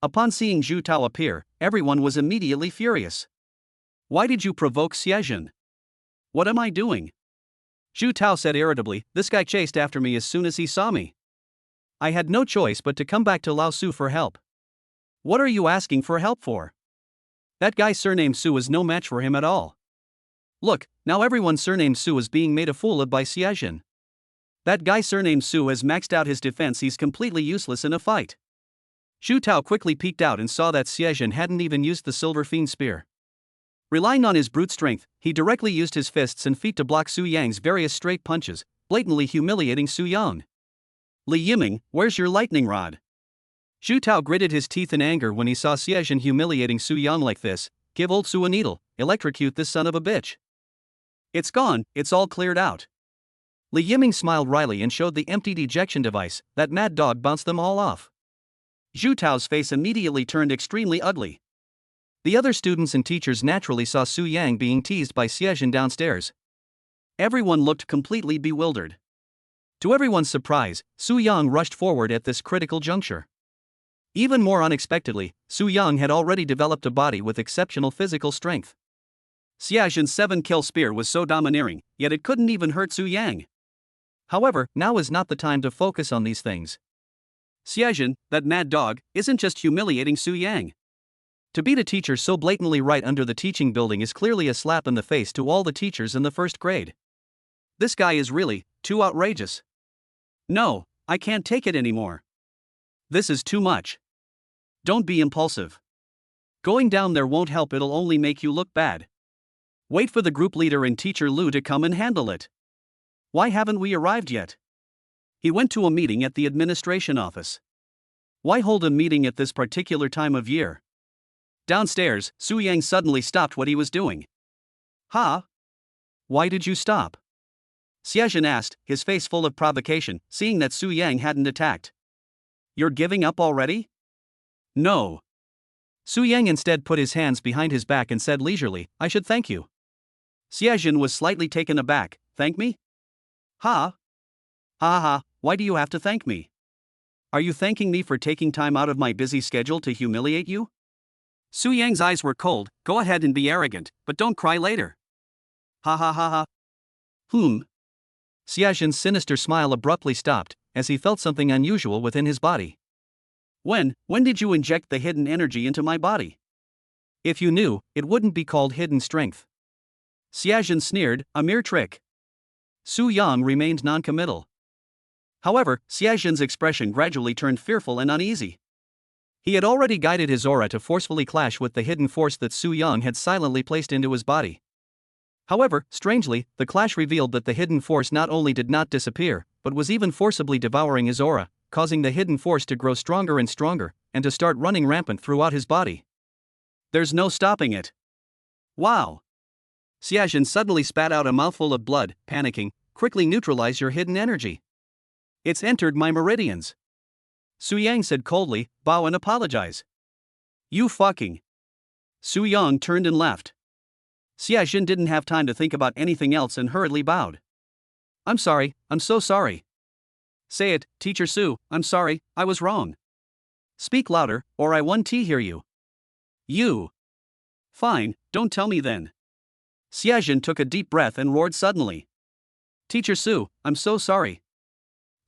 Upon seeing Zhu Tao appear, everyone was immediately furious. Why did you provoke Xiejun? What am I doing? Zhu Tao said irritably, this guy chased after me as soon as he saw me. I had no choice but to come back to Lao Su for help. What are you asking for help for? That guy surnamed Su is no match for him at all. Look, now everyone surnamed Su is being made a fool of by Xiejun. That guy surnamed Su has maxed out his defense, he's completely useless in a fight. Zhu Tao quickly peeked out and saw that Xiejun hadn't even used the Silver Fiend Spear. Relying on his brute strength, he directly used his fists and feet to block Su Yang's various straight punches, blatantly humiliating Su Yang. Li Yiming, where's your lightning rod? Zhu Tao gritted his teeth in anger when he saw Xiejun humiliating Su Yang like this. Give old Su a needle, electrocute this son of a bitch. It's gone, it's all cleared out. Li Yiming smiled wryly and showed the emptied ejection device. That mad dog bounced them all off. Zhu Tao's face immediately turned extremely ugly. The other students and teachers naturally saw Su Yang being teased by Xiejun downstairs. Everyone looked completely bewildered. To everyone's surprise, Su Yang rushed forward at this critical juncture. Even more unexpectedly, Su Yang had already developed a body with exceptional physical strength. Xiejun's 7-kill spear was so domineering, yet it couldn't even hurt Su Yang. However, now is not the time to focus on these things. Xiejun, that mad dog, isn't just humiliating Su Yang. To beat a teacher so blatantly right under the teaching building is clearly a slap in the face to all the teachers in the first grade. This guy is really too outrageous. No, I can't take it anymore. This is too much. Don't be impulsive. Going down there won't help, it'll only make you look bad. Wait for the group leader and teacher Lu to come and handle it. Why haven't we arrived yet? He went to a meeting at the administration office. Why hold a meeting at this particular time of year? Downstairs, Su Yang suddenly stopped what he was doing. Huh? Why did you stop? Xiejun asked, his face full of provocation, seeing that Su Yang hadn't attacked. You're giving up already? No. Su Yang instead put his hands behind his back and said leisurely, I should thank you. Xiejun was slightly taken aback. Thank me? Ha? Ha ha, why do you have to thank me? Are you thanking me for taking time out of my busy schedule to humiliate you? Su Yang's eyes were cold. Go ahead and be arrogant, but don't cry later. Ha ha ha ha. Xiejun's sinister smile abruptly stopped, as he felt something unusual within his body. When did you inject the hidden energy into my body? If you knew, it wouldn't be called hidden strength. Xiejun sneered, a mere trick. Su Yang remained non-committal. However, Xiejun's expression gradually turned fearful and uneasy. He had already guided his aura to forcefully clash with the hidden force that Su Yang had silently placed into his body. However, strangely, the clash revealed that the hidden force not only did not disappear, but was even forcibly devouring his aura, causing the hidden force to grow stronger and stronger, and to start running rampant throughout his body. There's no stopping it. Wow! Xiejun suddenly spat out a mouthful of blood, panicking, quickly neutralize your hidden energy. It's entered my meridians. Su Yang said coldly, bow and apologize. You fucking. Su Yang turned and left. Xiejun didn't have time to think about anything else and hurriedly bowed. I'm sorry, I'm so sorry. Say it, Teacher Su, I'm sorry, I was wrong. Speak louder, or I won't hear you. You. Fine, don't tell me then. Xiejun took a deep breath and roared suddenly. Teacher Su, I'm so sorry.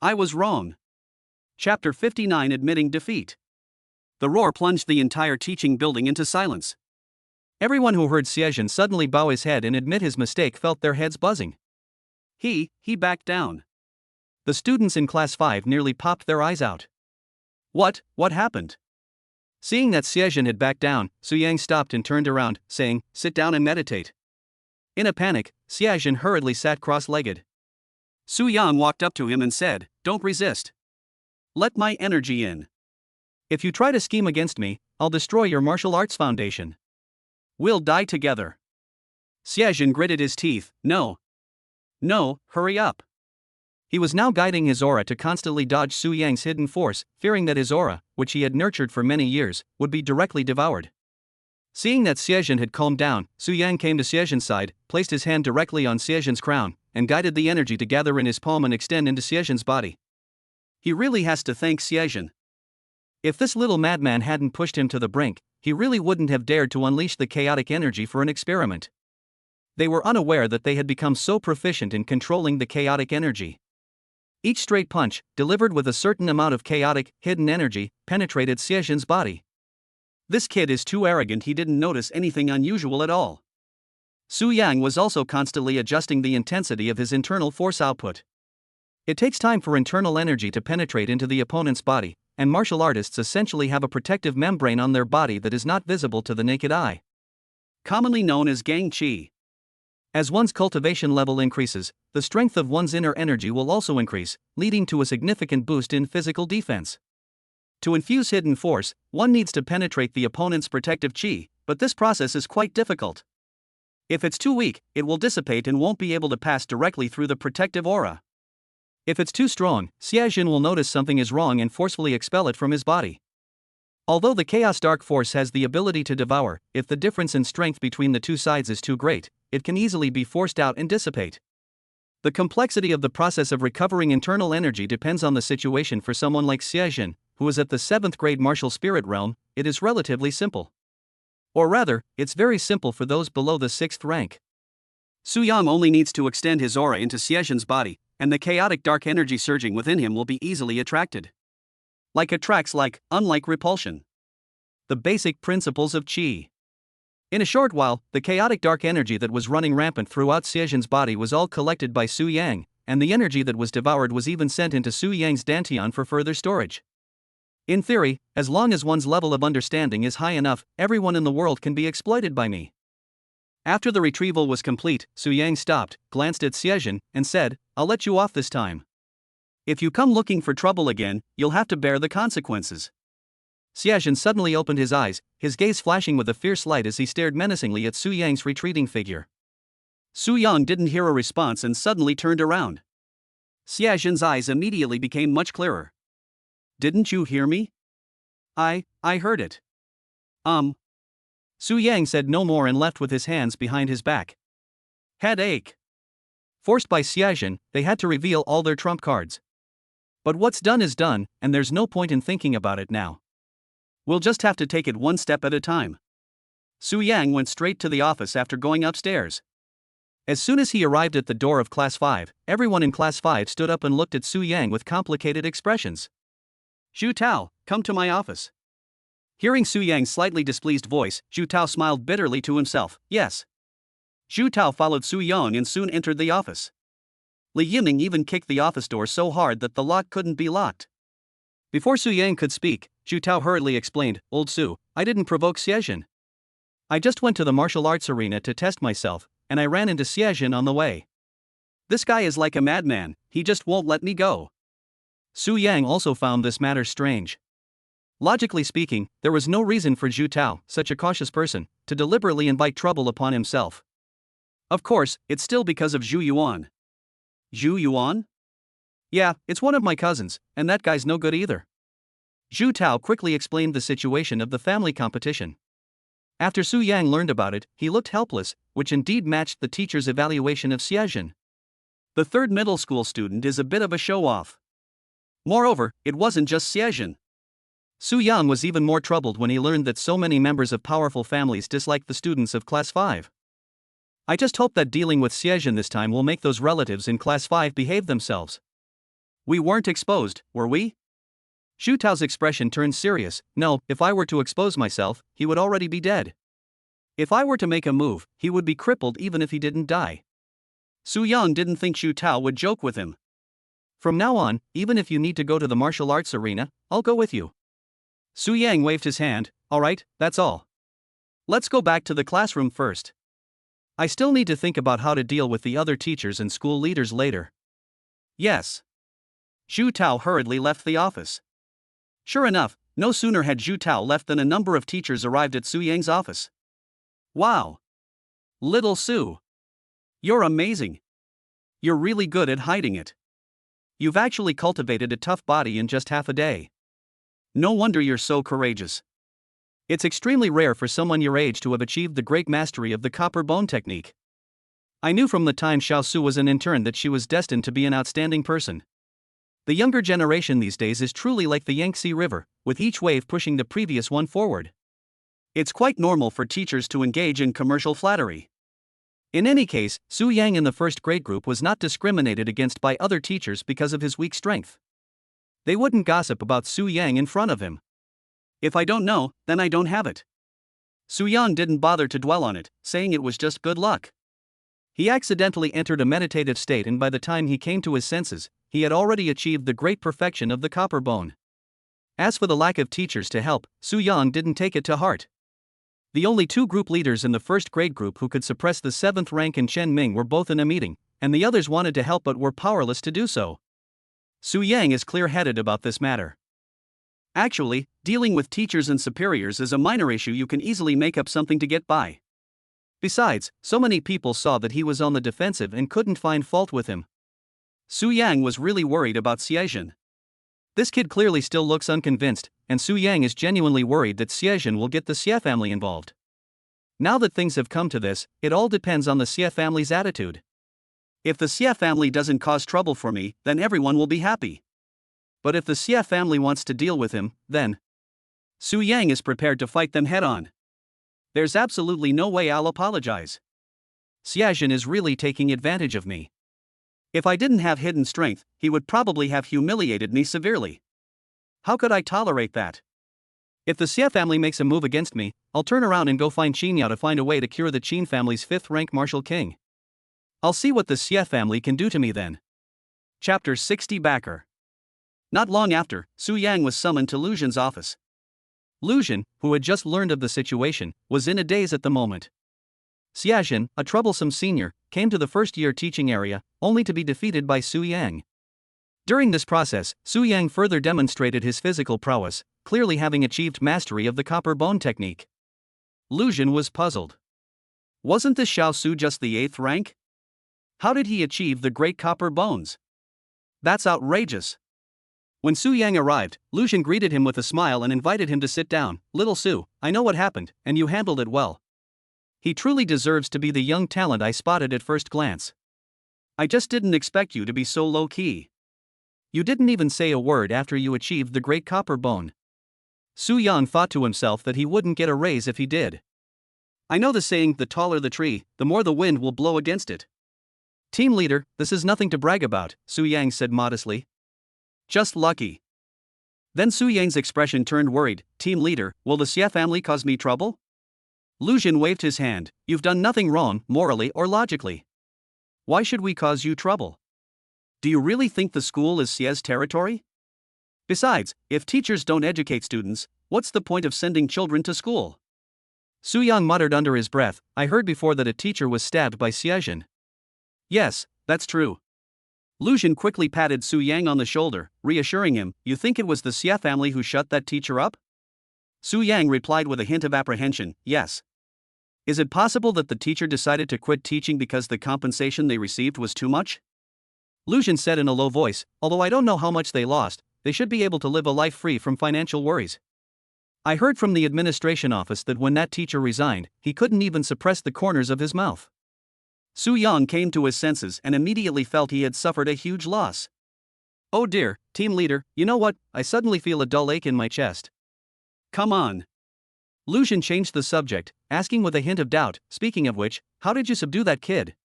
I was wrong. Chapter 59, Admitting Defeat. The roar plunged the entire teaching building into silence. Everyone who heard Xiejun suddenly bow his head and admit his mistake felt their heads buzzing. He backed down. The students in Class 5 nearly popped their eyes out. What happened? Seeing that Xiejun had backed down, Su Yang stopped and turned around, saying, sit down and meditate. In a panic, Xiejun hurriedly sat cross-legged. Su Yang walked up to him and said, don't resist. Let my energy in. If you try to scheme against me, I'll destroy your martial arts foundation. We'll die together. Xiejun gritted his teeth, no, hurry up. He was now guiding his aura to constantly dodge Su Yang's hidden force, fearing that his aura, which he had nurtured for many years, would be directly devoured. Seeing that Xie had calmed down, Su Yang came to Xie's side, placed his hand directly on Xie's crown, and guided the energy to gather in his palm and extend into Xie's body. He really has to thank Xie. If this little madman hadn't pushed him to the brink, he really wouldn't have dared to unleash the chaotic energy for an experiment. They were unaware that they had become so proficient in controlling the chaotic energy. Each straight punch, delivered with a certain amount of chaotic, hidden energy, penetrated Xie's body. This kid is too arrogant, he didn't notice anything unusual at all. Su Yang was also constantly adjusting the intensity of his internal force output. It takes time for internal energy to penetrate into the opponent's body, and martial artists essentially have a protective membrane on their body that is not visible to the naked eye. Commonly known as Gang Qi. As one's cultivation level increases, the strength of one's inner energy will also increase, leading to a significant boost in physical defense. To infuse hidden force, one needs to penetrate the opponent's protective qi, but this process is quite difficult. If it's too weak, it will dissipate and won't be able to pass directly through the protective aura. If it's too strong, Xie will notice something is wrong and forcefully expel it from his body. Although the Chaos Dark Force has the ability to devour, if the difference in strength between the two sides is too great, it can easily be forced out and dissipate. The complexity of the process of recovering internal energy depends on the situation. For someone like Xie, who is at the 7th grade martial spirit realm, it is relatively simple. Or rather, it's very simple for those below the 6th rank. Su Yang only needs to extend his aura into Xie's body, and the chaotic dark energy surging within him will be easily attracted. Like attracts like, unlike repulsion. The basic principles of Qi. In a short while, the chaotic dark energy that was running rampant throughout Xie's body was all collected by Su Yang, and the energy that was devoured was even sent into Su Yang's dantian for further storage. In theory, as long as one's level of understanding is high enough, everyone in the world can be exploited by me. After the retrieval was complete, Su Yang stopped, glanced at Xie, and said, "I'll let you off this time. If you come looking for trouble again, you'll have to bear the consequences." Xie suddenly opened his eyes, his gaze flashing with a fierce light as he stared menacingly at Su Yang's retreating figure. Su Yang didn't hear a response and suddenly turned around. Xiaxin's eyes immediately became much clearer. "Didn't you hear me?" I heard it." Su Yang said no more and left with his hands behind his back. Headache. Forced by Xie, they had to reveal all their trump cards. But what's done is done, and there's no point in thinking about it now. We'll just have to take it one step at a time. Su Yang went straight to the office after going upstairs. As soon as he arrived at the door of Class 5, everyone in Class 5 stood up and looked at Su Yang with complicated expressions. "Zhu Tao, come to my office." Hearing Su Yang's slightly displeased voice, Zhu Tao smiled bitterly to himself. Yes. Zhu Tao followed Su Yang and soon entered the office. Li Yiming even kicked the office door so hard that the lock couldn't be locked. Before Su Yang could speak, Zhu Tao hurriedly explained, "Old Su, I didn't provoke Xie. I just went to the martial arts arena to test myself, and I ran into Xie on the way. This guy is like a madman, he just won't let me go." Su Yang also found this matter strange. Logically speaking, there was no reason for Zhu Tao, such a cautious person, to deliberately invite trouble upon himself. Of course, it's still because of Zhu Yuan. Zhu Yuan? Yeah, it's one of my cousins, and that guy's no good either. Zhu Tao quickly explained the situation of the family competition. After Su Yang learned about it, he looked helpless, which indeed matched the teacher's evaluation of Xie. The third middle school student is a bit of a show-off. Moreover, it wasn't just Xie. Su Yang was even more troubled when he learned that so many members of powerful families disliked the students of Class 5. I just hope that dealing with Xie this time will make those relatives in Class 5 behave themselves. We weren't exposed, were we? Zhu Tao's expression turned serious. No, if I were to expose myself, he would already be dead. If I were to make a move, he would be crippled even if he didn't die. Su Yang didn't think Zhu Tao would joke with him. From now on, even if you need to go to the martial arts arena, I'll go with you. Su Yang waved his hand. Alright, that's all. Let's go back to the classroom first. I still need to think about how to deal with the other teachers and school leaders later. Yes. Zhu Tao hurriedly left the office. Sure enough, no sooner had Zhu Tao left than a number of teachers arrived at Su Yang's office. Wow. Little Su. You're amazing. You're really good at hiding it. You've actually cultivated a tough body in just half a day. No wonder you're so courageous. It's extremely rare for someone your age to have achieved the great mastery of the copper bone technique. I knew from the time Xiao Su was an intern that she was destined to be an outstanding person. The younger generation these days is truly like the Yangtze River, with each wave pushing the previous one forward. It's quite normal for teachers to engage in commercial flattery. In any case, Su Yang in the first grade group was not discriminated against by other teachers because of his weak strength. They wouldn't gossip about Su Yang in front of him. If I don't know, then I don't have it. Su Yang didn't bother to dwell on it, saying it was just good luck. He accidentally entered a meditative state, and by the time he came to his senses, he had already achieved the great perfection of the copper bone. As for the lack of teachers to help, Su Yang didn't take it to heart. The only two group leaders in the first grade group who could suppress the 7th rank in Chen Ming were both in a meeting, and the others wanted to help but were powerless to do so. Su Yang is clear-headed about this matter. Actually, dealing with teachers and superiors is a minor issue. You can easily make up something to get by. Besides, so many people saw that he was on the defensive and couldn't find fault with him. Su Yang was really worried about Xiezhen. This kid clearly still looks unconvinced, and Su Yang is genuinely worried that Xiezhen will get the Xie family involved. Now that things have come to this, it all depends on the Xie family's attitude. If the Xie family doesn't cause trouble for me, then everyone will be happy. But if the Xie family wants to deal with him, then Su Yang is prepared to fight them head-on. There's absolutely no way I'll apologize. Xiezhen is really taking advantage of me. If I didn't have hidden strength, he would probably have humiliated me severely. How could I tolerate that? If the Xie family makes a move against me, I'll turn around and go find Qin Yao to find a way to cure the Qin family's 5th-rank martial king. I'll see what the Xie family can do to me then. Chapter 60 Backer. Not long after, Su Yang was summoned to Lu Xun's office. Lu Xun, who had just learned of the situation, was in a daze at the moment. Xiezhen, a troublesome senior, came to the first-year teaching area, only to be defeated by Su Yang. During this process, Su Yang further demonstrated his physical prowess, clearly having achieved mastery of the copper bone technique. Lu Xun was puzzled. Wasn't this Xiao Su just the 8th rank? How did he achieve the great copper bones? That's outrageous. When Su Yang arrived, Lu Xun greeted him with a smile and invited him to sit down. Little Su, I know what happened, and you handled it well. He truly deserves to be the young talent I spotted at first glance. I just didn't expect you to be so low-key. You didn't even say a word after you achieved the great copper bone. Su Yang thought to himself that he wouldn't get a raise if he did. I know the saying, the taller the tree, the more the wind will blow against it. Team leader, this is nothing to brag about, Su Yang said modestly. Just lucky. Then Su Yang's expression turned worried. Team leader, will the Xie family cause me trouble? Lu Xun waved his hand. You've done nothing wrong, morally or logically. Why should we cause you trouble? Do you really think the school is Xie's territory? Besides, if teachers don't educate students, what's the point of sending children to school? Su Yang muttered under his breath, I heard before that a teacher was stabbed by Xiezhen. Yes, that's true. Lu Xun quickly patted Su Yang on the shoulder, reassuring him, you think it was the Xie family who shut that teacher up? Su Yang replied with a hint of apprehension, yes. Is it possible that the teacher decided to quit teaching because the compensation they received was too much? Lu Xun said in a low voice, although I don't know how much they lost, they should be able to live a life free from financial worries. I heard from the administration office that when that teacher resigned, he couldn't even suppress the corners of his mouth. Su Yang came to his senses and immediately felt he had suffered a huge loss. Oh dear, team leader, you know what, I suddenly feel a dull ache in my chest. Come on. Lu Xun changed the subject, asking with a hint of doubt, speaking of which, how did you subdue that kid?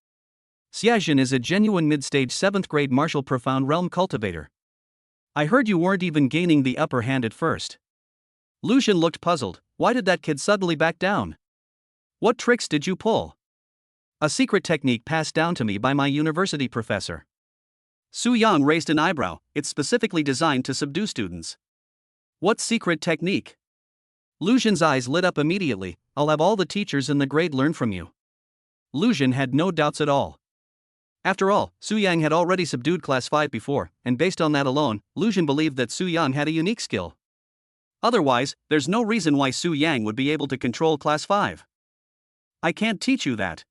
Xiezhen is a genuine mid-stage 7th grade martial profound realm cultivator. I heard you weren't even gaining the upper hand at first. Lu Xun looked puzzled. Why did that kid suddenly back down? What tricks did you pull? A secret technique passed down to me by my university professor. Su Yang raised an eyebrow. It's specifically designed to subdue students. What secret technique? Lu Xun's eyes lit up immediately. I'll have all the teachers in the grade learn from you. Lu Xun had no doubts at all. After all, Su Yang had already subdued Class 5 before, and based on that alone, Lu Xun believed that Su Yang had a unique skill. Otherwise, there's no reason why Su Yang would be able to control Class 5. I can't teach you that.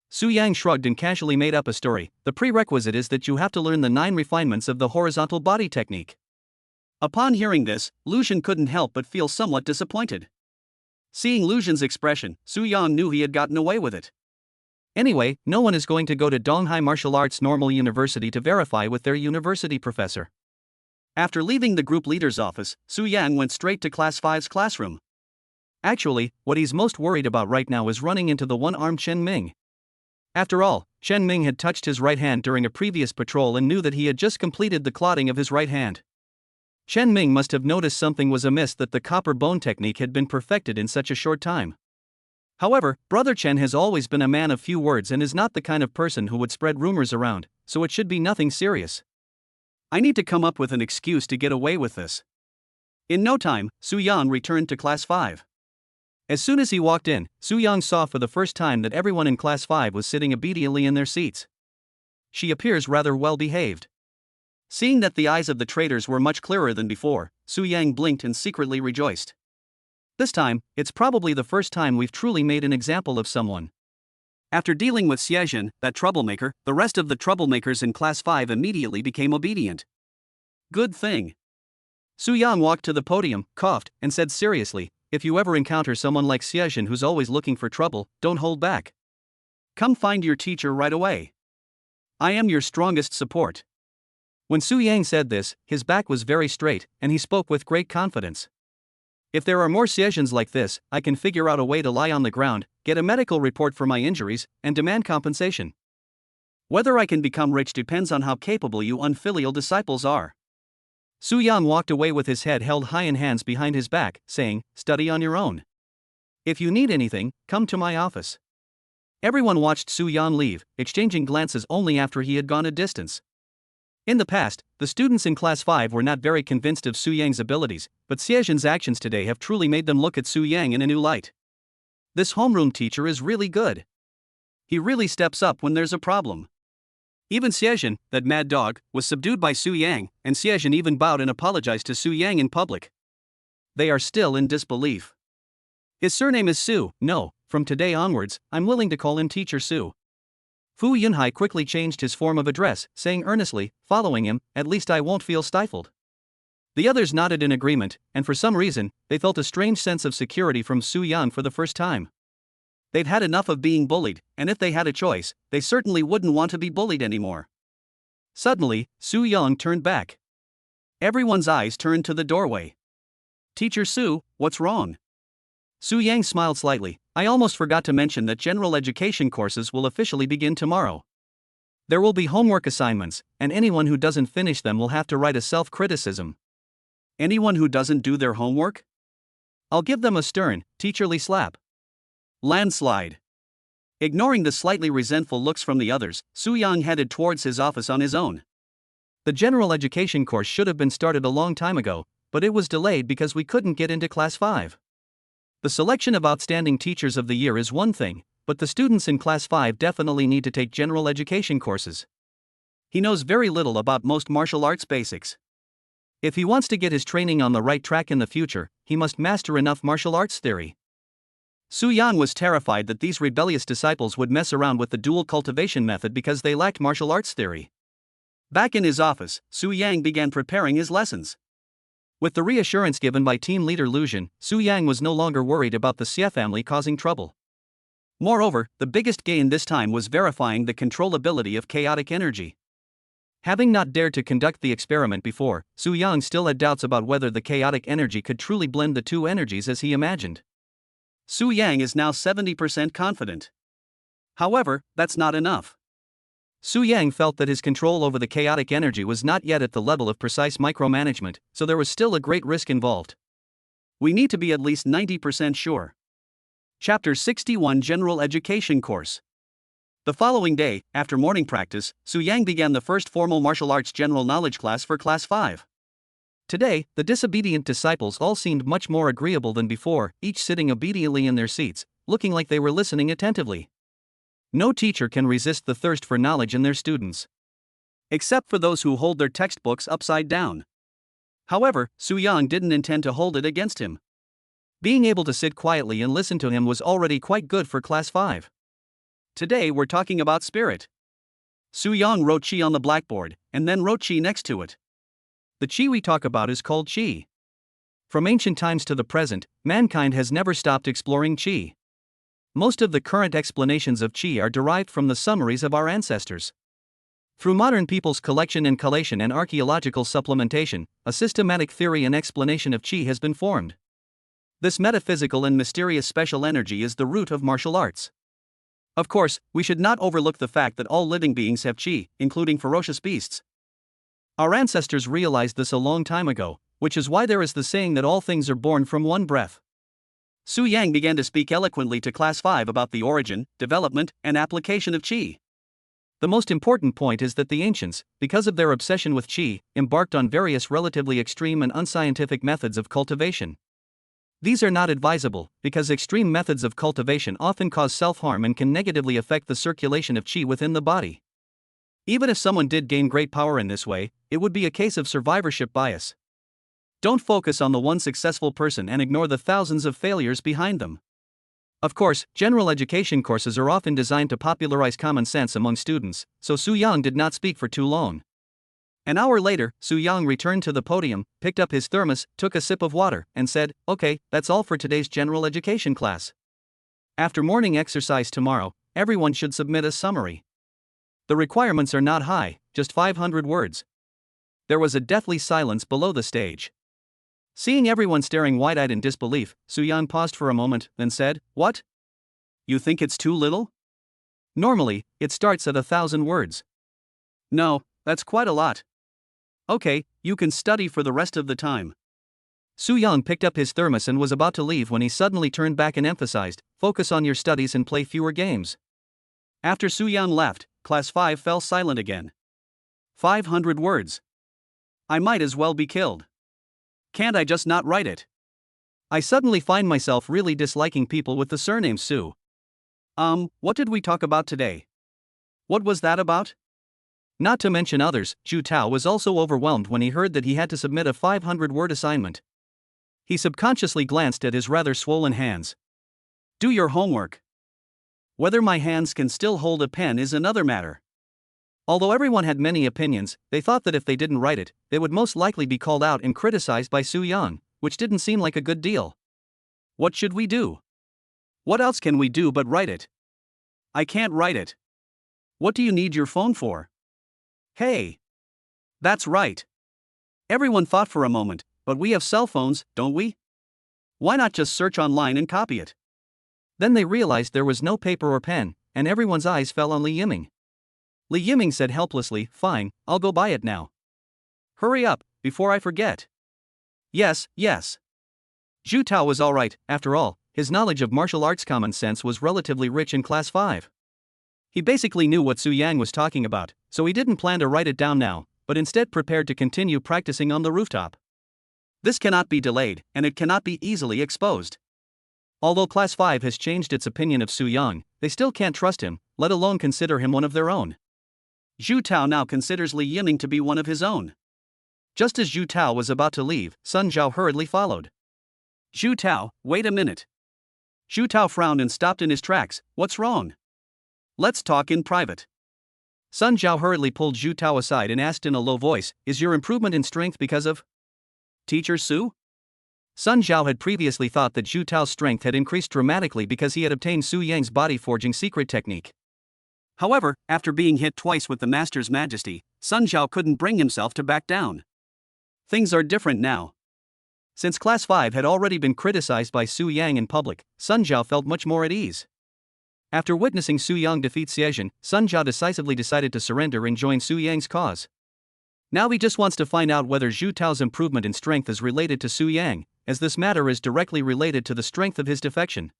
Su Yang shrugged and casually made up a story. The prerequisite is that you have to learn the 9 refinements of the horizontal body technique. Upon hearing this, Lu Xun couldn't help but feel somewhat disappointed. Seeing Lu Zhen's expression, Su Yang knew he had gotten away with it. Anyway, no one is going to go to Donghai Martial Arts Normal University to verify with their university professor. After leaving the group leader's office, Su Yang went straight to Class 5's classroom. Actually, what he's most worried about right now is running into the one-armed Chen Ming. After all, Chen Ming had touched his right hand during a previous patrol and knew that he had just completed the clotting of his right hand. Chen Ming must have noticed something was amiss, that the copper bone technique had been perfected in such a short time. However, Brother Chen has always been a man of few words and is not the kind of person who would spread rumors around, so it should be nothing serious. I need to come up with an excuse to get away with this. In no time, Su Yang returned to Class 5. As soon as he walked in, Su Yang saw for the first time that everyone in Class 5 was sitting obediently in their seats. She appears rather well behaved. Seeing that the eyes of the traders were much clearer than before, Su Yang blinked and secretly rejoiced. This time, it's probably the first time we've truly made an example of someone. After dealing with Xiezhen, that troublemaker, the rest of the troublemakers in Class 5 immediately became obedient. Good thing. Su Yang walked to the podium, coughed, and said seriously, "If you ever encounter someone like Xiezhen who's always looking for trouble, don't hold back. Come find your teacher right away. I am your strongest support." When Su Yang said this, his back was very straight, and he spoke with great confidence. If there are more Xiezhens like this, I can figure out a way to lie on the ground, get a medical report for my injuries, and demand compensation. Whether I can become rich depends on how capable you unfilial disciples are. Su Yang walked away with his head held high and hands behind his back, saying, "Study on your own. If you need anything, come to my office." Everyone watched Su Yang leave, exchanging glances only after he had gone a distance. In the past, the students in Class 5 were not very convinced of Su Yang's abilities, but Xiezhen's actions today have truly made them look at Su Yang in a new light. This homeroom teacher is really good. He really steps up when there's a problem. Even Xiezhen, that mad dog, was subdued by Su Yang, and Xiezhen even bowed and apologized to Su Yang in public. They are still in disbelief. His surname is Su. No, from today onwards, I'm willing to call him Teacher Su. Fu Yunhai quickly changed his form of address, saying earnestly, following him, "At least I won't feel stifled." The others nodded in agreement, and for some reason, they felt a strange sense of security from Su Yang for the first time. They'd had enough of being bullied, and if they had a choice, they certainly wouldn't want to be bullied anymore. Suddenly, Su Yang turned back. Everyone's eyes turned to the doorway. "Teacher Su, what's wrong?" Su Yang smiled slightly. "I almost forgot to mention that general education courses will officially begin tomorrow. There will be homework assignments, and anyone who doesn't finish them will have to write a self-criticism." Anyone who doesn't do their homework? I'll give them a stern, teacherly slap. Landslide. Ignoring the slightly resentful looks from the others, Su Yang headed towards his office on his own. The general education course should have been started a long time ago, but it was delayed because we couldn't get into Class 5. The selection of outstanding teachers of the year is one thing, but the students in Class 5 definitely need to take general education courses. He knows very little about most martial arts basics. If he wants to get his training on the right track in the future, he must master enough martial arts theory. Su Yang was terrified that these rebellious disciples would mess around with the dual cultivation method because they lacked martial arts theory. Back in his office, Su Yang began preparing his lessons. With the reassurance given by team leader Lu Zhen, Su Yang was no longer worried about the Xie family causing trouble. Moreover, the biggest gain this time was verifying the controllability of chaotic energy. Having not dared to conduct the experiment before, Su Yang still had doubts about whether the chaotic energy could truly blend the two energies as he imagined. Su Yang is now 70% confident. However, that's not enough. Su Yang felt that his control over the chaotic energy was not yet at the level of precise micromanagement, so there was still a great risk involved. We need to be at least 90% sure. Chapter 61 General Education Course. The following day, after morning practice, Su Yang began the first formal martial arts general knowledge class for Class 5. Today, the disobedient disciples all seemed much more agreeable than before, each sitting obediently in their seats, looking like they were listening attentively. No teacher can resist the thirst for knowledge in their students. Except for those who hold their textbooks upside down. However, Su Yang didn't intend to hold it against him. Being able to sit quietly and listen to him was already quite good for Class 5. Today we're talking about spirit. Su Yang wrote Qi on the blackboard, and then wrote Qi next to it. The Qi we talk about is called Qi. From ancient times to the present, mankind has never stopped exploring qi. Most of the current explanations of qi are derived from the summaries of our ancestors. Through modern people's collection and collation and archaeological supplementation, a systematic theory and explanation of qi has been formed. This metaphysical and mysterious special energy is the root of martial arts. Of course, we should not overlook the fact that all living beings have qi, including ferocious beasts. Our ancestors realized this a long time ago, which is why there is the saying that all things are born from one breath. Su Yang began to speak eloquently to Class 5 about the origin, development, and application of qi. The most important point is that the ancients, because of their obsession with qi, embarked on various relatively extreme and unscientific methods of cultivation. These are not advisable, because extreme methods of cultivation often cause self-harm and can negatively affect the circulation of qi within the body. Even if someone did gain great power in this way, it would be a case of survivorship bias. Don't focus on the one successful person and ignore the thousands of failures behind them. Of course, general education courses are often designed to popularize common sense among students, so Su Yang did not speak for too long. An hour later, Su Yang returned to the podium, picked up his thermos, took a sip of water, and said, "Okay, that's all for today's general education class. After morning exercise tomorrow, everyone should submit a summary. The requirements are not high, just 500 words." There was a deathly silence below the stage. Seeing everyone staring wide-eyed in disbelief, Su Yang paused for a moment, then said, "What? You think it's too little? Normally, it starts at 1,000 words." "No, that's quite a lot." "Okay, you can study for the rest of the time." Su Yang picked up his thermos and was about to leave when he suddenly turned back and emphasized, "Focus on your studies and play fewer games." After Su Yang left, Class 5 fell silent again. 500 words. I might as well be killed. Can't I just not write it? I suddenly find myself really disliking people with the surname Su. What did we talk about today? What was that about? Not to mention others, Zhu Tao was also overwhelmed when he heard that he had to submit a 500-word assignment. He subconsciously glanced at his rather swollen hands. Do your homework. Whether my hands can still hold a pen is another matter. Although everyone had many opinions, they thought that if they didn't write it, they would most likely be called out and criticized by Su Yang, which didn't seem like a good deal. What should we do? What else can we do but write it? I can't write it. What do you need your phone for? Hey! That's right. Everyone thought for a moment, but we have cell phones, don't we? Why not just search online and copy it? Then they realized there was no paper or pen, and everyone's eyes fell on Li Yiming. Li Yiming said helplessly, "Fine, I'll go buy it now. Hurry up, before I forget." Yes. Zhu Tao was alright, after all, his knowledge of martial arts common sense was relatively rich in Class 5. He basically knew what Su Yang was talking about, so he didn't plan to write it down now, but instead prepared to continue practicing on the rooftop. This cannot be delayed, and it cannot be easily exposed. Although Class 5 has changed its opinion of Su Yang, they still can't trust him, let alone consider him one of their own. Zhu Tao now considers Li Yiming to be one of his own. Just as Zhu Tao was about to leave, Sun Zhao hurriedly followed. "Zhu Tao, wait a minute." Zhu Tao frowned and stopped in his tracks. "What's wrong?" "Let's talk in private." Sun Zhao hurriedly pulled Zhu Tao aside and asked in a low voice, "Is your improvement in strength because of Teacher Su?" Sun Zhao had previously thought that Zhu Tao's strength had increased dramatically because he had obtained Su Yang's body forging secret technique. However, after being hit twice with the Master's Majesty, Sun Zhao couldn't bring himself to back down. Things are different now. Since Class 5 had already been criticized by Su Yang in public, Sun Zhao felt much more at ease. After witnessing Su Yang defeat Xiejun, Sun Zhao decisively decided to surrender and join Su Yang's cause. Now he just wants to find out whether Zhu Tao's improvement in strength is related to Su Yang, as this matter is directly related to the strength of his defection.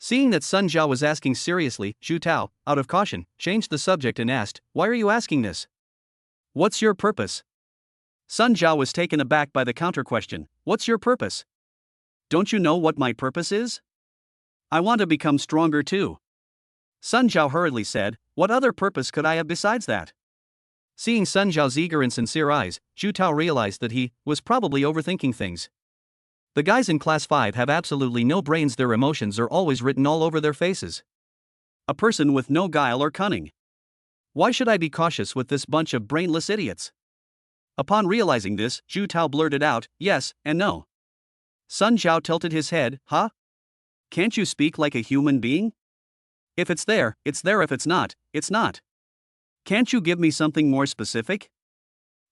Seeing that Sun Zhao was asking seriously, Zhu Tao, out of caution, changed the subject and asked, "Why are you asking this? What's your purpose?" Sun Zhao was taken aback by the counter-question, "What's your purpose? Don't you know what my purpose is? I want to become stronger too." Sun Zhao hurriedly said, "What other purpose could I have besides that?" Seeing Sun Zhao's eager and sincere eyes, Zhu Tao realized that he was probably overthinking things. The guys in Class 5 have absolutely no brains, their emotions are always written all over their faces. A person with no guile or cunning. Why should I be cautious with this bunch of brainless idiots? Upon realizing this, Zhu Tao blurted out, "Yes and no." Sun Zhao tilted his head. Huh? Can't you speak like a human being? If it's there, it's there. If it's not, it's not. Can't you give me something more specific?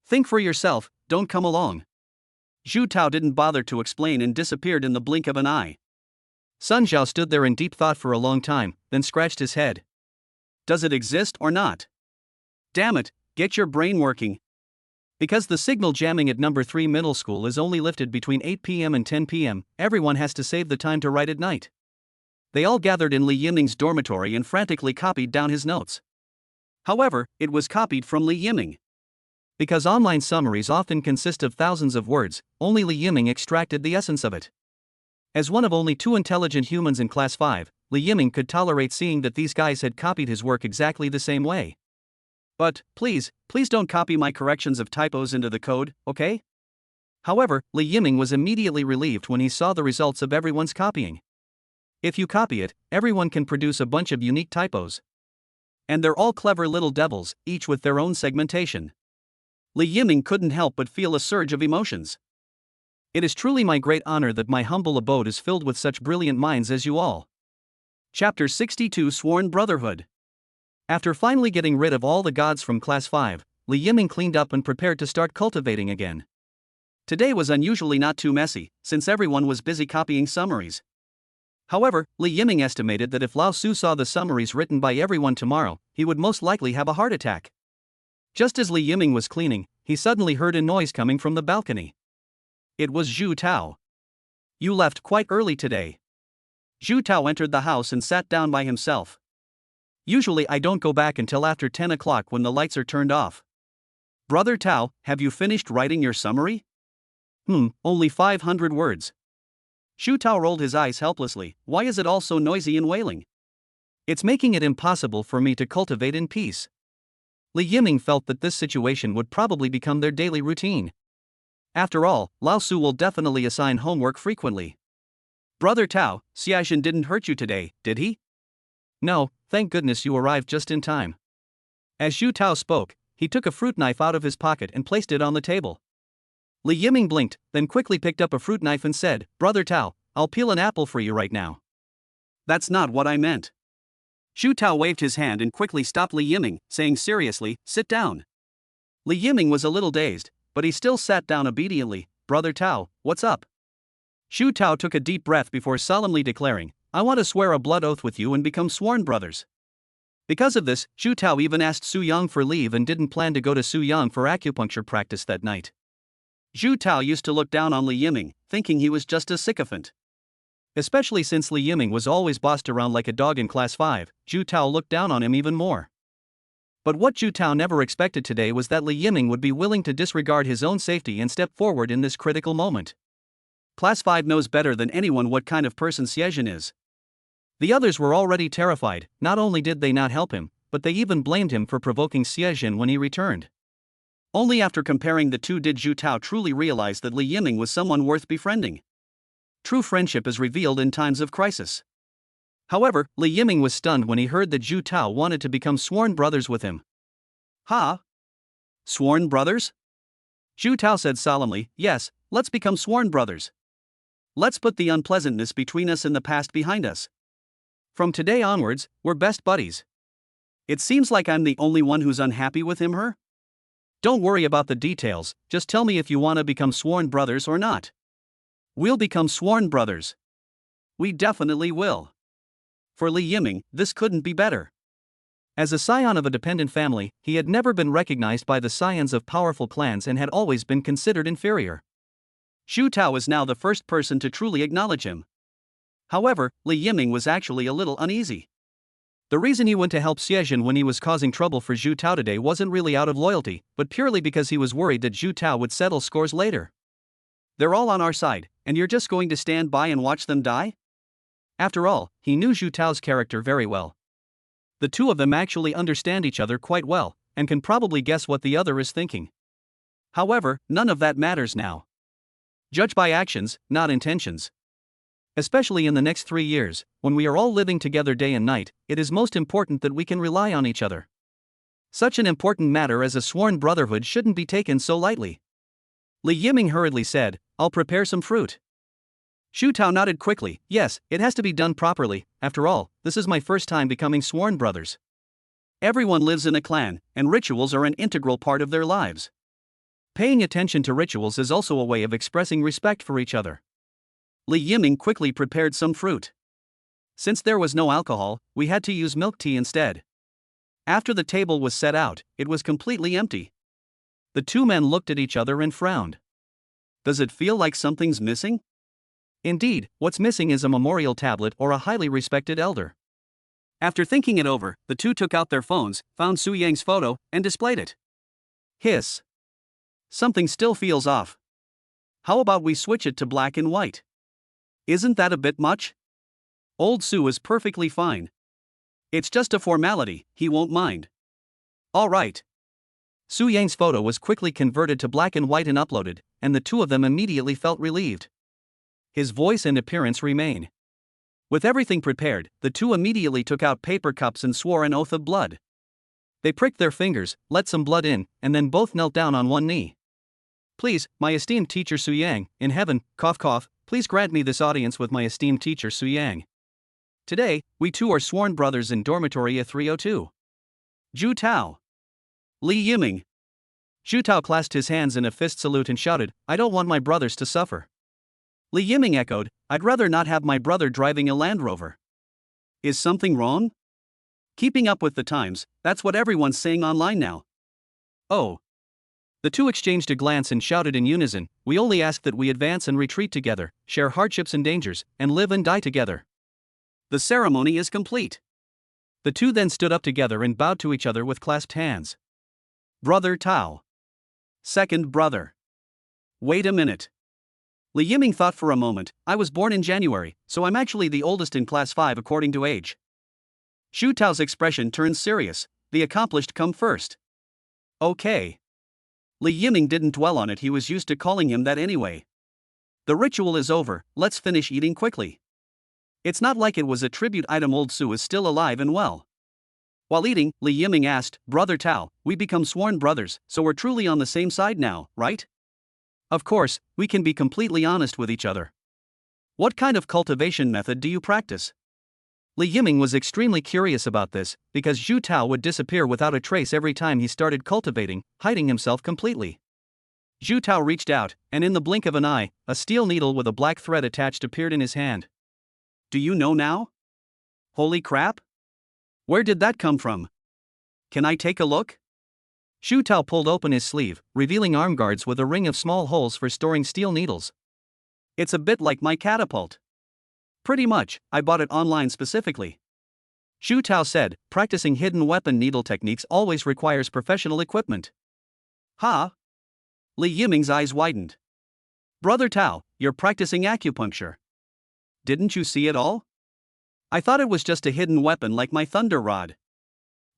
Think for yourself, don't come along. Zhu Tao didn't bother to explain and disappeared in the blink of an eye. Sun Zhao stood there in deep thought for a long time, then scratched his head. Does it exist or not? Damn it, get your brain working. Because the signal jamming at number 3 middle school is only lifted between 8 p.m. and 10 p.m., everyone has to save the time to write at night. They all gathered in Li Yiming's dormitory and frantically copied down his notes. However, it was copied from Li Yiming. Because online summaries often consist of thousands of words, only Li Yiming extracted the essence of it. As one of only 2 intelligent humans in Class 5, Li Yiming could tolerate seeing that these guys had copied his work exactly the same way. But, please don't copy my corrections of typos into the code, okay? However, Li Yiming was immediately relieved when he saw the results of everyone's copying. If you copy it, everyone can produce a bunch of unique typos. And they're all clever little devils, each with their own segmentation. Li Yiming couldn't help but feel a surge of emotions. It is truly my great honor that my humble abode is filled with such brilliant minds as you all. Chapter 62 Sworn Brotherhood. After finally getting rid of all the gods from Class 5, Li Yiming cleaned up and prepared to start cultivating again. Today was unusually not too messy, since everyone was busy copying summaries. However, Li Yiming estimated that if Lao Su saw the summaries written by everyone tomorrow, he would most likely have a heart attack. Just as Li Yiming was cleaning, he suddenly heard a noise coming from the balcony. It was Zhu Tao. You left quite early today. Zhu Tao entered the house and sat down by himself. Usually I don't go back until after 10 o'clock when the lights are turned off. Brother Tao, have you finished writing your summary? Only 500 words. Zhu Tao rolled his eyes helplessly. Why is it all so noisy and wailing? It's making it impossible for me to cultivate in peace. Li Yiming felt that this situation would probably become their daily routine. After all, Lao Su will definitely assign homework frequently. Brother Tao, Xiaxin didn't hurt you today, did he? No, thank goodness you arrived just in time. As Zhu Tao spoke, he took a fruit knife out of his pocket and placed it on the table. Li Yiming blinked, then quickly picked up a fruit knife and said, Brother Tao, I'll peel an apple for you right now. That's not what I meant. Zhu Tao waved his hand and quickly stopped Li Yiming, saying seriously, sit down. Li Yiming was a little dazed, but he still sat down obediently. Brother Tao, what's up? Zhu Tao took a deep breath before solemnly declaring, I want to swear a blood oath with you and become sworn brothers. Because of this, Zhu Tao even asked Su Yang for leave and didn't plan to go to Su Yang for acupuncture practice that night. Zhu Tao used to look down on Li Yiming, thinking he was just a sycophant. Especially since Li Yiming was always bossed around like a dog in Class 5, Zhu Tao looked down on him even more. But what Zhu Tao never expected today was that Li Yiming would be willing to disregard his own safety and step forward in this critical moment. Class 5 knows better than anyone what kind of person Xiaxin is. The others were already terrified. Not only did they not help him, but they even blamed him for provoking Xiaxin when he returned. Only after comparing the two did Zhu Tao truly realize that Li Yiming was someone worth befriending. True friendship is revealed in times of crisis. However, Li Yiming was stunned when he heard that Zhu Tao wanted to become sworn brothers with him. Ha? Sworn brothers? Zhu Tao said solemnly, yes, let's become sworn brothers. Let's put the unpleasantness between us in the past behind us. From today onwards, we're best buddies. It seems like I'm the only one who's unhappy with him. Don't worry about the details, just tell me if you want to become sworn brothers or not. We'll become sworn brothers. We definitely will. For Li Yiming, this couldn't be better. As a scion of a dependent family, he had never been recognized by the scions of powerful clans and had always been considered inferior. Zhu Tao is now the first person to truly acknowledge him. However, Li Yiming was actually a little uneasy. The reason he went to help Xiaxin when he was causing trouble for Zhu Tao today wasn't really out of loyalty, but purely because he was worried that Zhu Tao would settle scores later. They're all on our side, and you're just going to stand by and watch them die? After all, he knew Zhu Tao's character very well. The two of them actually understand each other quite well, and can probably guess what the other is thinking. However, none of that matters now. Judge by actions, not intentions. Especially in the next 3 years, when we are all living together day and night, it is most important that we can rely on each other. Such an important matter as a sworn brotherhood shouldn't be taken so lightly. Li Yiming hurriedly said, I'll prepare some fruit. Shu Tao nodded quickly. Yes, it has to be done properly. After all, this is my first time becoming sworn brothers. Everyone lives in a clan, and rituals are an integral part of their lives. Paying attention to rituals is also a way of expressing respect for each other. Li Yiming quickly prepared some fruit. Since there was no alcohol, we had to use milk tea instead. After the table was set out, it was completely empty. The two men looked at each other and frowned. Does it feel like something's missing? Indeed, what's missing is a memorial tablet or a highly respected elder. After thinking it over, the two took out their phones, found Su Yang's photo, and displayed it. Hiss. Something still feels off. How about we switch it to black and white? Isn't that a bit much? Old Su is perfectly fine. It's just a formality, he won't mind. All right. Su Yang's photo was quickly converted to black and white and uploaded, and the two of them immediately felt relieved. His voice and appearance remain. With everything prepared, the two immediately took out paper cups and swore an oath of blood. They pricked their fingers, let some blood in, and then both knelt down on one knee. Please, my esteemed teacher Su Yang, in heaven, cough cough, please grant me this audience with my esteemed teacher Su Yang. Today, we two are sworn brothers in dormitory A302. Zhu Tao. Li Yiming. Zhu Tao clasped his hands in a fist salute and shouted, I don't want my brothers to suffer. Li Yiming echoed, I'd rather not have my brother driving a Land Rover. Is something wrong? Keeping up with the times, that's what everyone's saying online now. Oh. The two exchanged a glance and shouted in unison, we only ask that we advance and retreat together, share hardships and dangers, and live and die together. The ceremony is complete. The two then stood up together and bowed to each other with clasped hands. Brother Tao. Second brother. Wait a minute. Li Yiming thought for a moment, I was born in January, so I'm actually the oldest in class 5 according to age. Shu Tao's expression turned serious, the accomplished come first. Okay. Li Yiming didn't dwell on it, he was used to calling him that anyway. The ritual is over, let's finish eating quickly. It's not like it was a tribute item, old Su is still alive and well. While eating, Li Yiming asked, Brother Tao, we become sworn brothers, so we're truly on the same side now, right? Of course, we can be completely honest with each other. What kind of cultivation method do you practice? Li Yiming was extremely curious about this, because Zhu Tao would disappear without a trace every time he started cultivating, hiding himself completely. Zhu Tao reached out, and in the blink of an eye, a steel needle with a black thread attached appeared in his hand. Do you know now? Holy crap! Where did that come from? Can I take a look? Zhu Tao pulled open his sleeve, revealing arm guards with a ring of small holes for storing steel needles. It's a bit like my catapult. Pretty much, I bought it online specifically. Zhu Tao said, practicing hidden weapon needle techniques always requires professional equipment. Huh? Li Yiming's eyes widened. Brother Tao, you're practicing acupuncture. Didn't you see it all? I thought it was just a hidden weapon like my thunder rod.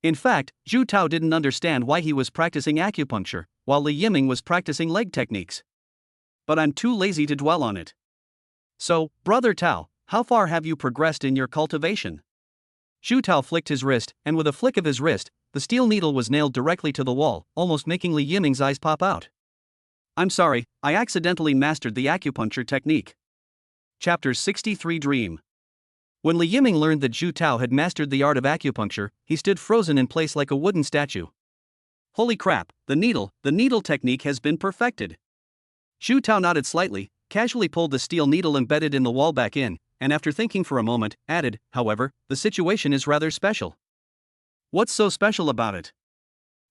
In fact, Zhu Tao didn't understand why he was practicing acupuncture, while Li Yiming was practicing leg techniques. But I'm too lazy to dwell on it. So, Brother Tao, how far have you progressed in your cultivation? Zhu Tao flicked his wrist, and with a flick of his wrist, the steel needle was nailed directly to the wall, almost making Li Yiming's eyes pop out. I'm sorry, I accidentally mastered the acupuncture technique. Chapter 63 Dream. When Li Yiming learned that Zhu Tao had mastered the art of acupuncture, he stood frozen in place like a wooden statue. Holy crap, the needle technique has been perfected. Zhu Tao nodded slightly, casually pulled the steel needle embedded in the wall back in, and after thinking for a moment, added, however, the situation is rather special. What's so special about it?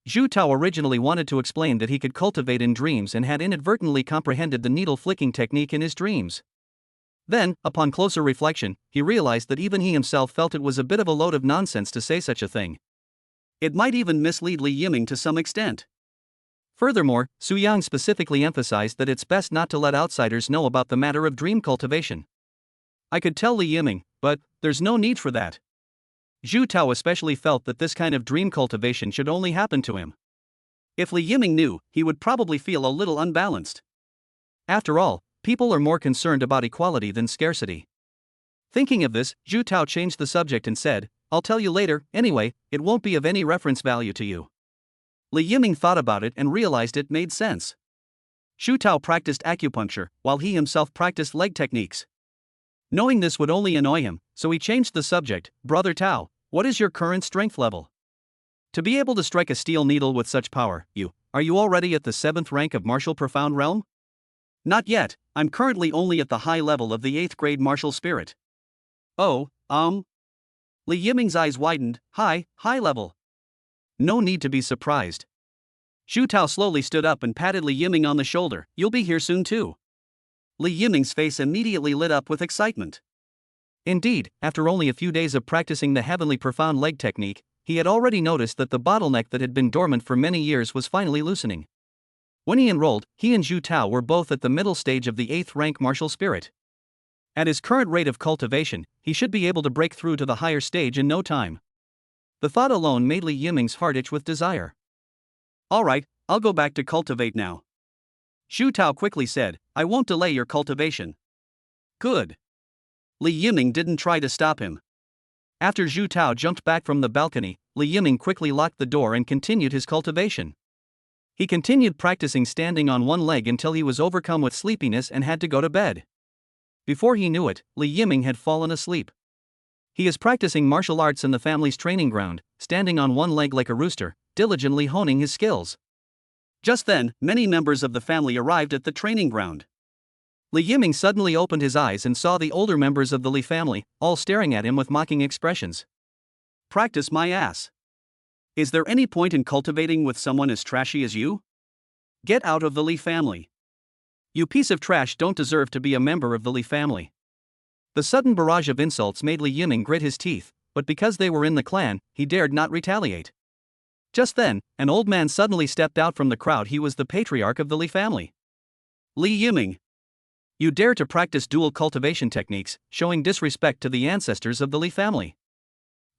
Zhu Tao originally wanted to explain that he could cultivate in dreams and had inadvertently comprehended the needle flicking technique in his dreams. Then, upon closer reflection, he realized that even he himself felt it was a bit of a load of nonsense to say such a thing. It might even mislead Li Yiming to some extent. Furthermore, Su Yang specifically emphasized that it's best not to let outsiders know about the matter of dream cultivation. I could tell Li Yiming, but there's no need for that. Zhu Tao especially felt that this kind of dream cultivation should only happen to him. If Li Yiming knew, he would probably feel a little unbalanced. After all, people are more concerned about equality than scarcity. Thinking of this, Zhu Tao changed the subject and said, I'll tell you later, anyway, it won't be of any reference value to you. Li Yiming thought about it and realized it made sense. Zhu Tao practiced acupuncture, while he himself practiced leg techniques. Knowing this would only annoy him, so he changed the subject. Brother Tao, what is your current strength level? To be able to strike a steel needle with such power, are you already at the 7th rank of martial profound realm? Not yet, I'm currently only at the high level of the 8th grade martial spirit. Oh, Li Yiming's eyes widened. High level. No need to be surprised. Zhu Tao slowly stood up and patted Li Yiming on the shoulder. You'll be here soon too. Li Yiming's face immediately lit up with excitement. Indeed, after only a few days of practicing the heavenly profound leg technique, he had already noticed that the bottleneck that had been dormant for many years was finally loosening. When he enrolled, he and Zhu Tao were both at the middle stage of the 8th rank martial spirit. At his current rate of cultivation, he should be able to break through to the higher stage in no time. The thought alone made Li Yiming's heart itch with desire. Alright, I'll go back to cultivate now. Zhu Tao quickly said, I won't delay your cultivation. Good. Li Yiming didn't try to stop him. After Zhu Tao jumped back from the balcony, Li Yiming quickly locked the door and continued his cultivation. He continued practicing standing on one leg until he was overcome with sleepiness and had to go to bed. Before he knew it, Li Yiming had fallen asleep. He is practicing martial arts in the family's training ground, standing on one leg like a rooster, diligently honing his skills. Just then, many members of the family arrived at the training ground. Li Yiming suddenly opened his eyes and saw the older members of the Li family, all staring at him with mocking expressions. Practice my ass. Is there any point in cultivating with someone as trashy as you? Get out of the Li family. You piece of trash don't deserve to be a member of the Li family. The sudden barrage of insults made Li Yiming grit his teeth, but because they were in the clan, he dared not retaliate. Just then, an old man suddenly stepped out from the crowd. He was the patriarch of the Li family. Li Yiming. You dare to practice dual cultivation techniques, showing disrespect to the ancestors of the Li family.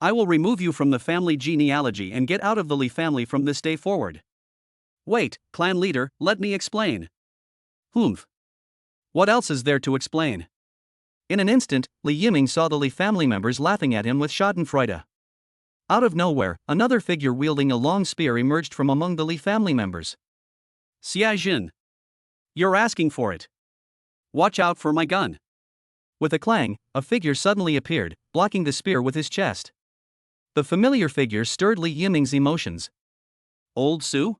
I will remove you from the family genealogy and get out of the Li family from this day forward. Wait, clan leader, let me explain. Humph. What else is there to explain? In an instant, Li Yiming saw the Li family members laughing at him with schadenfreude. Out of nowhere, another figure wielding a long spear emerged from among the Li family members. Xia Jin. You're asking for it. Watch out for my gun. With a clang, a figure suddenly appeared, blocking the spear with his chest. The familiar figure stirred Li Yiming's emotions. Old Su?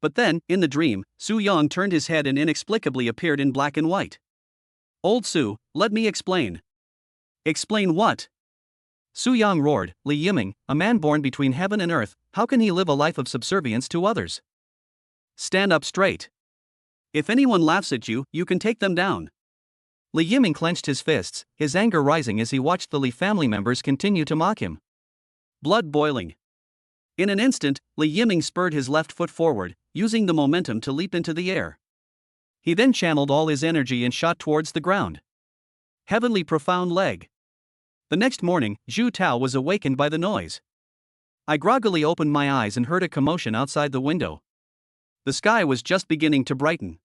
But then, in the dream, Su Yang turned his head and inexplicably appeared in black and white. Old Su, let me explain. Explain what? Su Yang roared. Li Yiming, a man born between heaven and earth, how can he live a life of subservience to others? Stand up straight. If anyone laughs at you, you can take them down. Li Yiming clenched his fists, his anger rising as he watched the Li family members continue to mock him. Blood boiling. In an instant, Li Yiming spurred his left foot forward, using the momentum to leap into the air. He then channeled all his energy and shot towards the ground. Heavenly profound leg. The next morning, Zhu Tao was awakened by the noise. I groggily opened my eyes and heard a commotion outside the window. The sky was just beginning to brighten.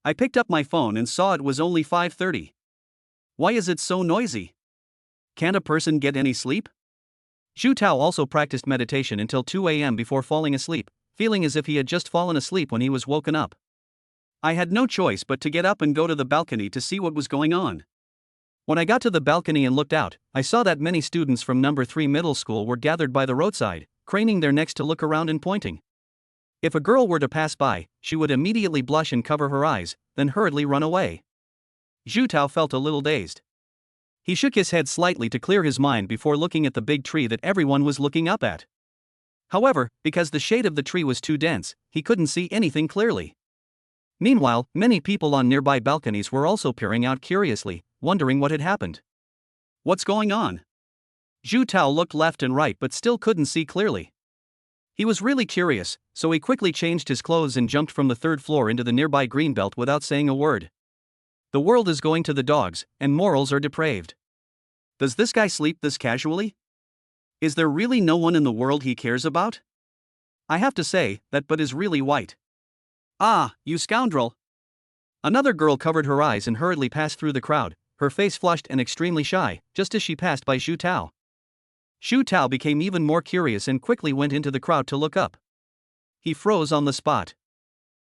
I picked up my phone and saw it was only 5:30. Why is it so noisy? Can't a person get any sleep? Zhu Tao also practiced meditation until 2 a.m. before falling asleep, feeling as if he had just fallen asleep when he was woken up. I had no choice but to get up and go to the balcony to see what was going on. When I got to the balcony and looked out, I saw that many students from number 3 middle school were gathered by the roadside, craning their necks to look around and pointing. If a girl were to pass by, she would immediately blush and cover her eyes, then hurriedly run away. Zhu Tao felt a little dazed. He shook his head slightly to clear his mind before looking at the big tree that everyone was looking up at. However, because the shade of the tree was too dense, he couldn't see anything clearly. Meanwhile, many people on nearby balconies were also peering out curiously, wondering what had happened. What's going on? Zhu Tao looked left and right but still couldn't see clearly. He was really curious, so he quickly changed his clothes and jumped from the 3rd floor into the nearby greenbelt without saying a word. The world is going to the dogs, and morals are depraved. Does this guy sleep this casually? Is there really no one in the world he cares about? I have to say, that butt is really white. Ah, you scoundrel! Another girl covered her eyes and hurriedly passed through the crowd, her face flushed and extremely shy, just as she passed by Zhu Tao. Zhu Tao became even more curious and quickly went into the crowd to look up. He froze on the spot.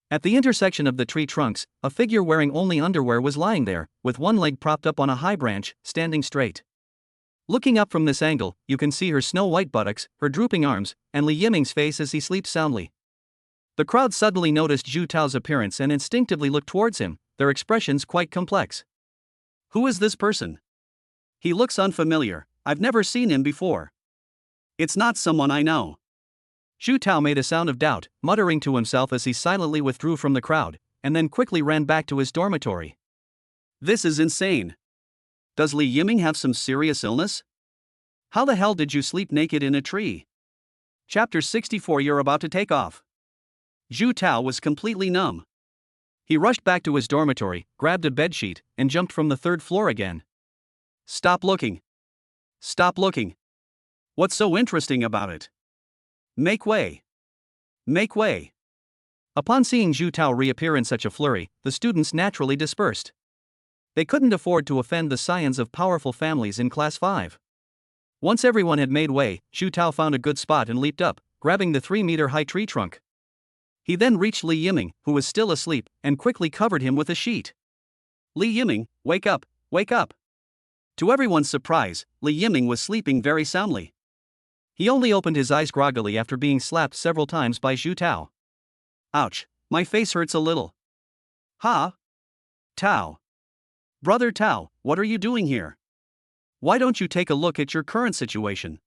At the intersection of the tree trunks, a figure wearing only underwear was lying there, with one leg propped up on a high branch, standing straight. Looking up from this angle, you can see her snow-white buttocks, her drooping arms, and Li Yiming's face as he sleeps soundly. The crowd suddenly noticed Zhu Tao's appearance and instinctively looked towards him, their expressions quite complex. Who is this person? He looks unfamiliar, I've never seen him before. It's not someone I know. Zhu Tao made a sound of doubt, muttering to himself as he silently withdrew from the crowd, and then quickly ran back to his dormitory. This is insane. Does Li Yiming have some serious illness? How the hell did you sleep naked in a tree? Chapter 64. You're about to take off. Zhu Tao was completely numb. He rushed back to his dormitory, grabbed a bedsheet, and jumped from the third floor again. Stop looking. Stop looking. What's so interesting about it? Make way. Make way. Upon seeing Zhu Tao reappear in such a flurry, the students naturally dispersed. They couldn't afford to offend the scions of powerful families in Class 5. Once everyone had made way, Zhu Tao found a good spot and leaped up, grabbing the 3-meter-high tree trunk. He then reached Li Yiming, who was still asleep, and quickly covered him with a sheet. Li Yiming, wake up, wake up. To everyone's surprise, Li Yiming was sleeping very soundly. He only opened his eyes groggily after being slapped several times by Zhu Tao. Ouch, my face hurts a little. Ha! Tao. Brother Tao, what are you doing here? Why don't you take a look at your current situation?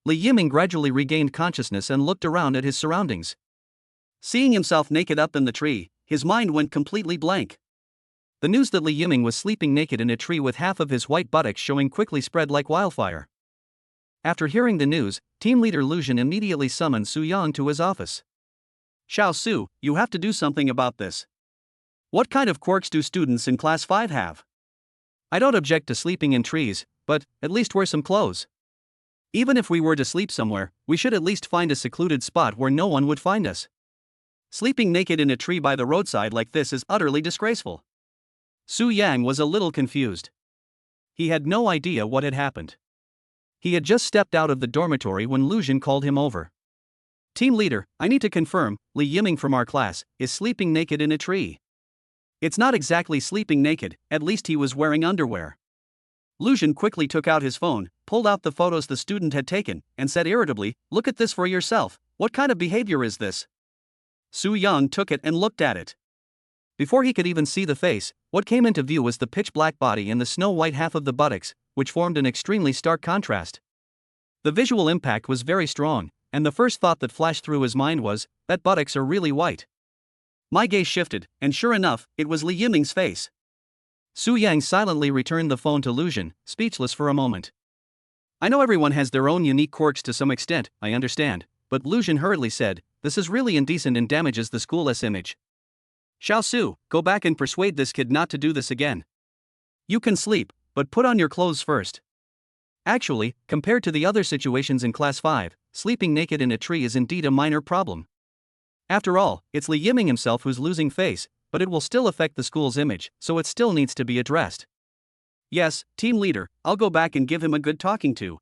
Li Yiming gradually regained consciousness and looked around at his surroundings. Seeing himself naked up in the tree, his mind went completely blank. The news that Li Yiming was sleeping naked in a tree with half of his white buttocks showing quickly spread like wildfire. After hearing the news, team leader Lu Zhen immediately summoned Su Yang to his office. Xiao Su, you have to do something about this. What kind of quirks do students in Class 5 have? I don't object to sleeping in trees, but at least wear some clothes. Even if we were to sleep somewhere, we should at least find a secluded spot where no one would find us. Sleeping naked in a tree by the roadside like this is utterly disgraceful. Su Yang was a little confused. He had no idea what had happened. He had just stepped out of the dormitory when Lu Zhen called him over. Team leader, I need to confirm, Li Yiming from our class is sleeping naked in a tree. It's not exactly sleeping naked, at least he was wearing underwear. Lu Zhen quickly took out his phone, pulled out the photos the student had taken, and said irritably, look at this for yourself, what kind of behavior is this? Su Yang took it and looked at it. Before he could even see the face, what came into view was the pitch-black body and the snow-white half of the buttocks, which formed an extremely stark contrast. The visual impact was very strong, and the first thought that flashed through his mind was, that buttocks are really white. My gaze shifted, and sure enough, it was Li Yiming's face. Su Yang silently returned the phone to Lu Zhen, speechless for a moment. I know everyone has their own unique quirks to some extent, I understand, but Lu Zhen hurriedly said, this is really indecent and damages the school's image. Xiao Su, go back and persuade this kid not to do this again. You can sleep, but put on your clothes first. Actually, compared to the other situations in Class 5, sleeping naked in a tree is indeed a minor problem. After all, it's Li Yiming himself who's losing face, but it will still affect the school's image, so it still needs to be addressed. Yes, team leader, I'll go back and give him a good talking to.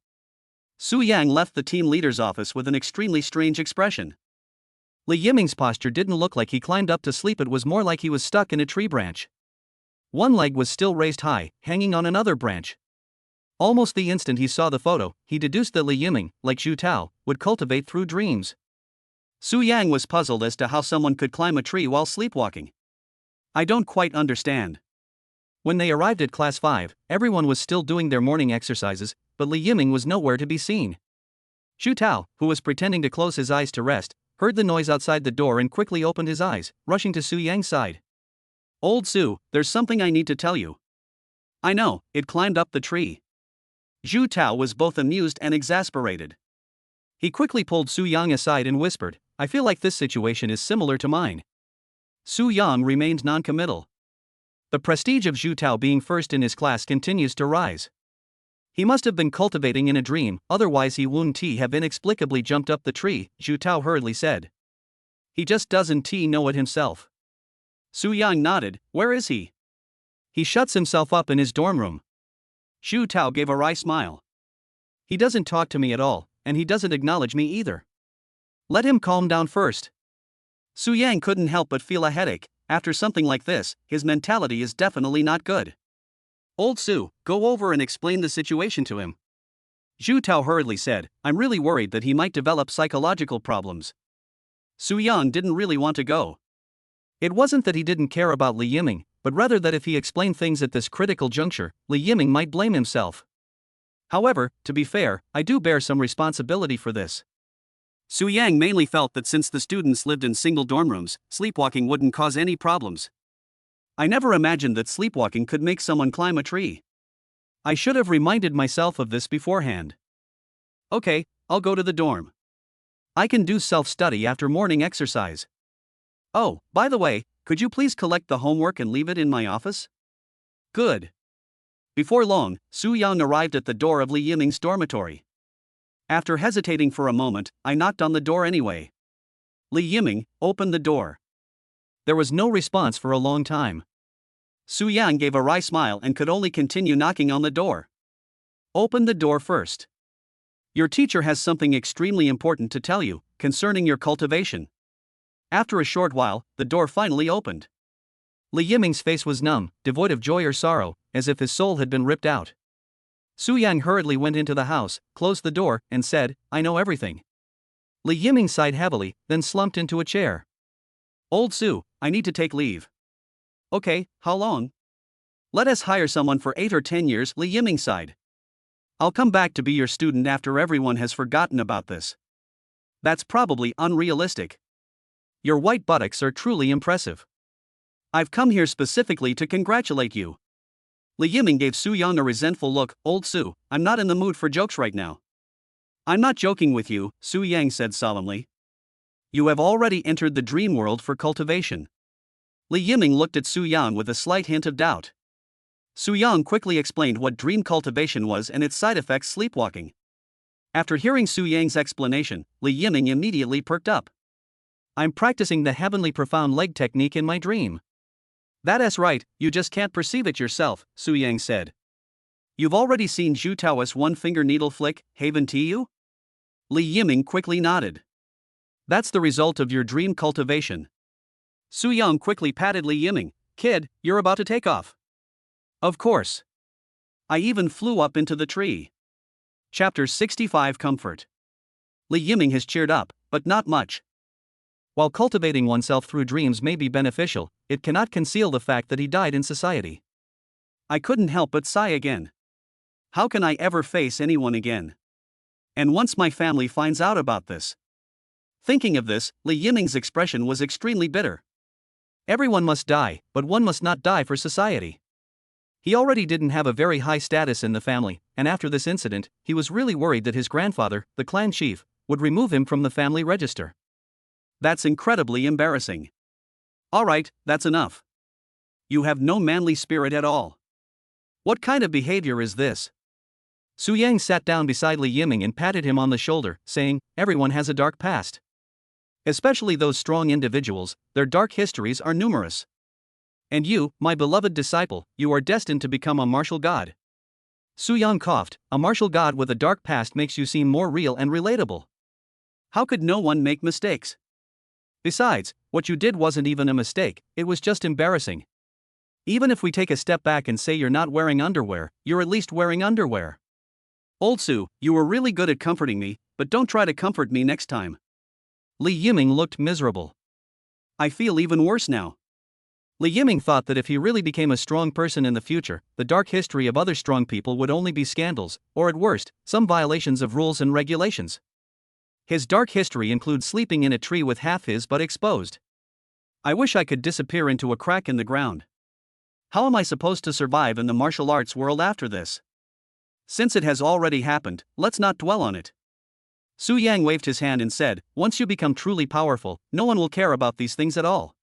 Su Yang left the team leader's office with an extremely strange expression. Li Yiming's posture didn't look like he climbed up to sleep, it was more like he was stuck in a tree branch. One leg was still raised high, hanging on another branch. Almost the instant he saw the photo, he deduced that Li Yiming, like Zhu Tao, would cultivate through dreams. Su Yang was puzzled as to how someone could climb a tree while sleepwalking. I don't quite understand. When they arrived at Class 5, everyone was still doing their morning exercises, but Li Yiming was nowhere to be seen. Zhu Tao, who was pretending to close his eyes to rest, heard the noise outside the door and quickly opened his eyes, rushing to Su Yang's side. Old Su, there's something I need to tell you. I know, it climbed up the tree. Zhu Tao was both amused and exasperated. He quickly pulled Su Yang aside and whispered, I feel like this situation is similar to mine. Su Yang remained non-committal. The prestige of Zhu Tao being first in his class continues to rise. He must have been cultivating in a dream, otherwise he wouldn't have inexplicably jumped up the tree, Zhu Tao hurriedly said. He just doesn't know it himself. Su Yang nodded, where is he? He shuts himself up in his dorm room. Zhu Tao gave a wry smile. He doesn't talk to me at all, and he doesn't acknowledge me either. Let him calm down first. Su Yang couldn't help but feel a headache. After something like this, his mentality is definitely not good. Old Su, go over and explain the situation to him. Zhu Tao hurriedly said, I'm really worried that he might develop psychological problems. Su Yang didn't really want to go. It wasn't that he didn't care about Li Yiming, but rather that if he explained things at this critical juncture, Li Yiming might blame himself. However, to be fair, I do bear some responsibility for this. Su Yang mainly felt that since the students lived in single dorm rooms, sleepwalking wouldn't cause any problems. I never imagined that sleepwalking could make someone climb a tree. I should have reminded myself of this beforehand. Okay, I'll go to the dorm. I can do self-study after morning exercise. Oh, by the way, could you please collect the homework and leave it in my office? Good. Before long, Su Yang arrived at the door of Li Yiming's dormitory. After hesitating for a moment, I knocked on the door anyway. Li Yiming, open the door. There was no response for a long time. Su Yang gave a wry smile and could only continue knocking on the door. Open the door first. Your teacher has something extremely important to tell you, concerning your cultivation. After a short while, the door finally opened. Li Yiming's face was numb, devoid of joy or sorrow, as if his soul had been ripped out. Su Yang hurriedly went into the house, closed the door, and said, I know everything. Li Yiming sighed heavily, then slumped into a chair. Old Su, I need to take leave. Okay, how long? Let us hire someone for 8 or 10 years, Li Yiming sighed. I'll come back to be your student after everyone has forgotten about this. That's probably unrealistic. Your white buttocks are truly impressive. I've come here specifically to congratulate you. Li Yiming gave Su Yang a resentful look. Old Su, I'm not in the mood for jokes right now. I'm not joking with you, Su Yang said solemnly. You have already entered the dream world for cultivation. Li Yiming looked at Su Yang with a slight hint of doubt. Su Yang quickly explained what dream cultivation was and its side effects, sleepwalking. After hearing Su Yang's explanation, Li Yiming immediately perked up. I'm practicing the heavenly profound leg technique in my dream. That's right, you just can't perceive it yourself, Su Yang said. You've already seen Zhu Tao's one-finger needle flick, Haven Tiu? Li Yiming quickly nodded. That's the result of your dream cultivation. Su Yang quickly patted Li Yiming. Kid, you're about to take off. Of course. I even flew up into the tree. Chapter 65 Comfort. Li Yiming has cheered up, but not much. While cultivating oneself through dreams may be beneficial, it cannot conceal the fact that he died in society. I couldn't help but sigh again. How can I ever face anyone again? And once my family finds out about this. Thinking of this, Li Yiming's expression was extremely bitter. Everyone must die, but one must not die for society. He already didn't have a very high status in the family, and after this incident, he was really worried that his grandfather, the clan chief, would remove him from the family register. That's incredibly embarrassing. Alright, that's enough. You have no manly spirit at all. What kind of behavior is this? Su Yang sat down beside Li Yiming and patted him on the shoulder, saying, everyone has a dark past. Especially those strong individuals, their dark histories are numerous. And you, my beloved disciple, you are destined to become a martial god. Su Yang coughed. A martial god with a dark past makes you seem more real and relatable. How could no one make mistakes? Besides, what you did wasn't even a mistake, it was just embarrassing. Even if we take a step back and say you're not wearing underwear, you're at least wearing underwear. Old Su, you were really good at comforting me, but don't try to comfort me next time. Li Yiming looked miserable. I feel even worse now. Li Yiming thought that if he really became a strong person in the future, the dark history of other strong people would only be scandals, or at worst, some violations of rules and regulations. His dark history includes sleeping in a tree with half his butt exposed. I wish I could disappear into a crack in the ground. How am I supposed to survive in the martial arts world after this? Since it has already happened, let's not dwell on it. Su Yang waved his hand and said, once you become truly powerful, no one will care about these things at all.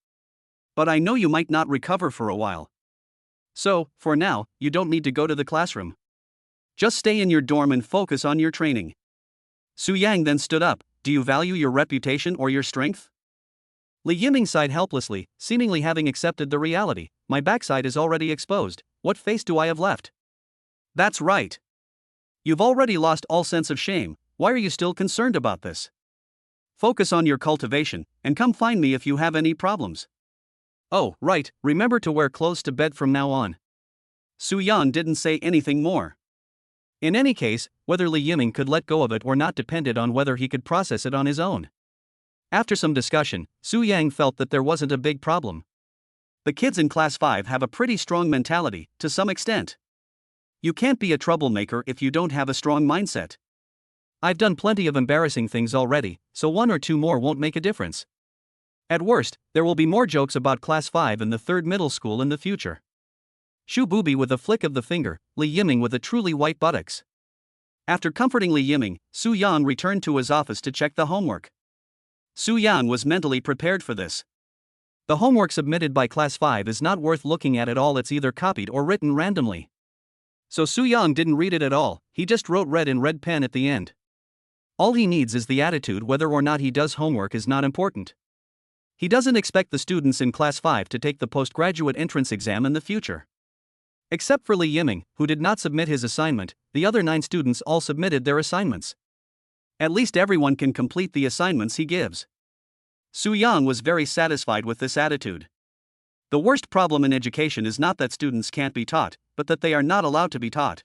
But I know you might not recover for a while. So, for now, you don't need to go to the classroom. Just stay in your dorm and focus on your training. Su Yang then stood up. Do you value your reputation or your strength? Li Yiming sighed helplessly, seemingly having accepted the reality. My backside is already exposed. What face do I have left? That's right. You've already lost all sense of shame. Why are you still concerned about this? Focus on your cultivation, and come find me if you have any problems. Oh, right, remember to wear clothes to bed from now on. Su Yan didn't say anything more. In any case, whether Li Yiming could let go of it or not depended on whether he could process it on his own. After some discussion, Su Yang felt that there wasn't a big problem. The kids in Class 5 have a pretty strong mentality, to some extent. You can't be a troublemaker if you don't have a strong mindset. I've done plenty of embarrassing things already, so one or two more won't make a difference. At worst, there will be more jokes about Class 5 in the 3rd middle school in the future. Shu Bubi with a flick of the finger, Li Yiming with a truly white buttocks. After comforting Li Yiming, Su Yang returned to his office to check the homework. Su Yang was mentally prepared for this. The homework submitted by Class 5 is not worth looking at all, it's either copied or written randomly. So Su Yang didn't read it at all, he just wrote red in red pen at the end. All he needs is the attitude. Whether or not he does homework is not important. He doesn't expect the students in Class 5 to take the postgraduate entrance exam in the future. Except for Li Yiming, who did not submit his assignment, the other 9 students all submitted their assignments. At least everyone can complete the assignments he gives. Su Yang was very satisfied with this attitude. The worst problem in education is not that students can't be taught, but that they are not allowed to be taught.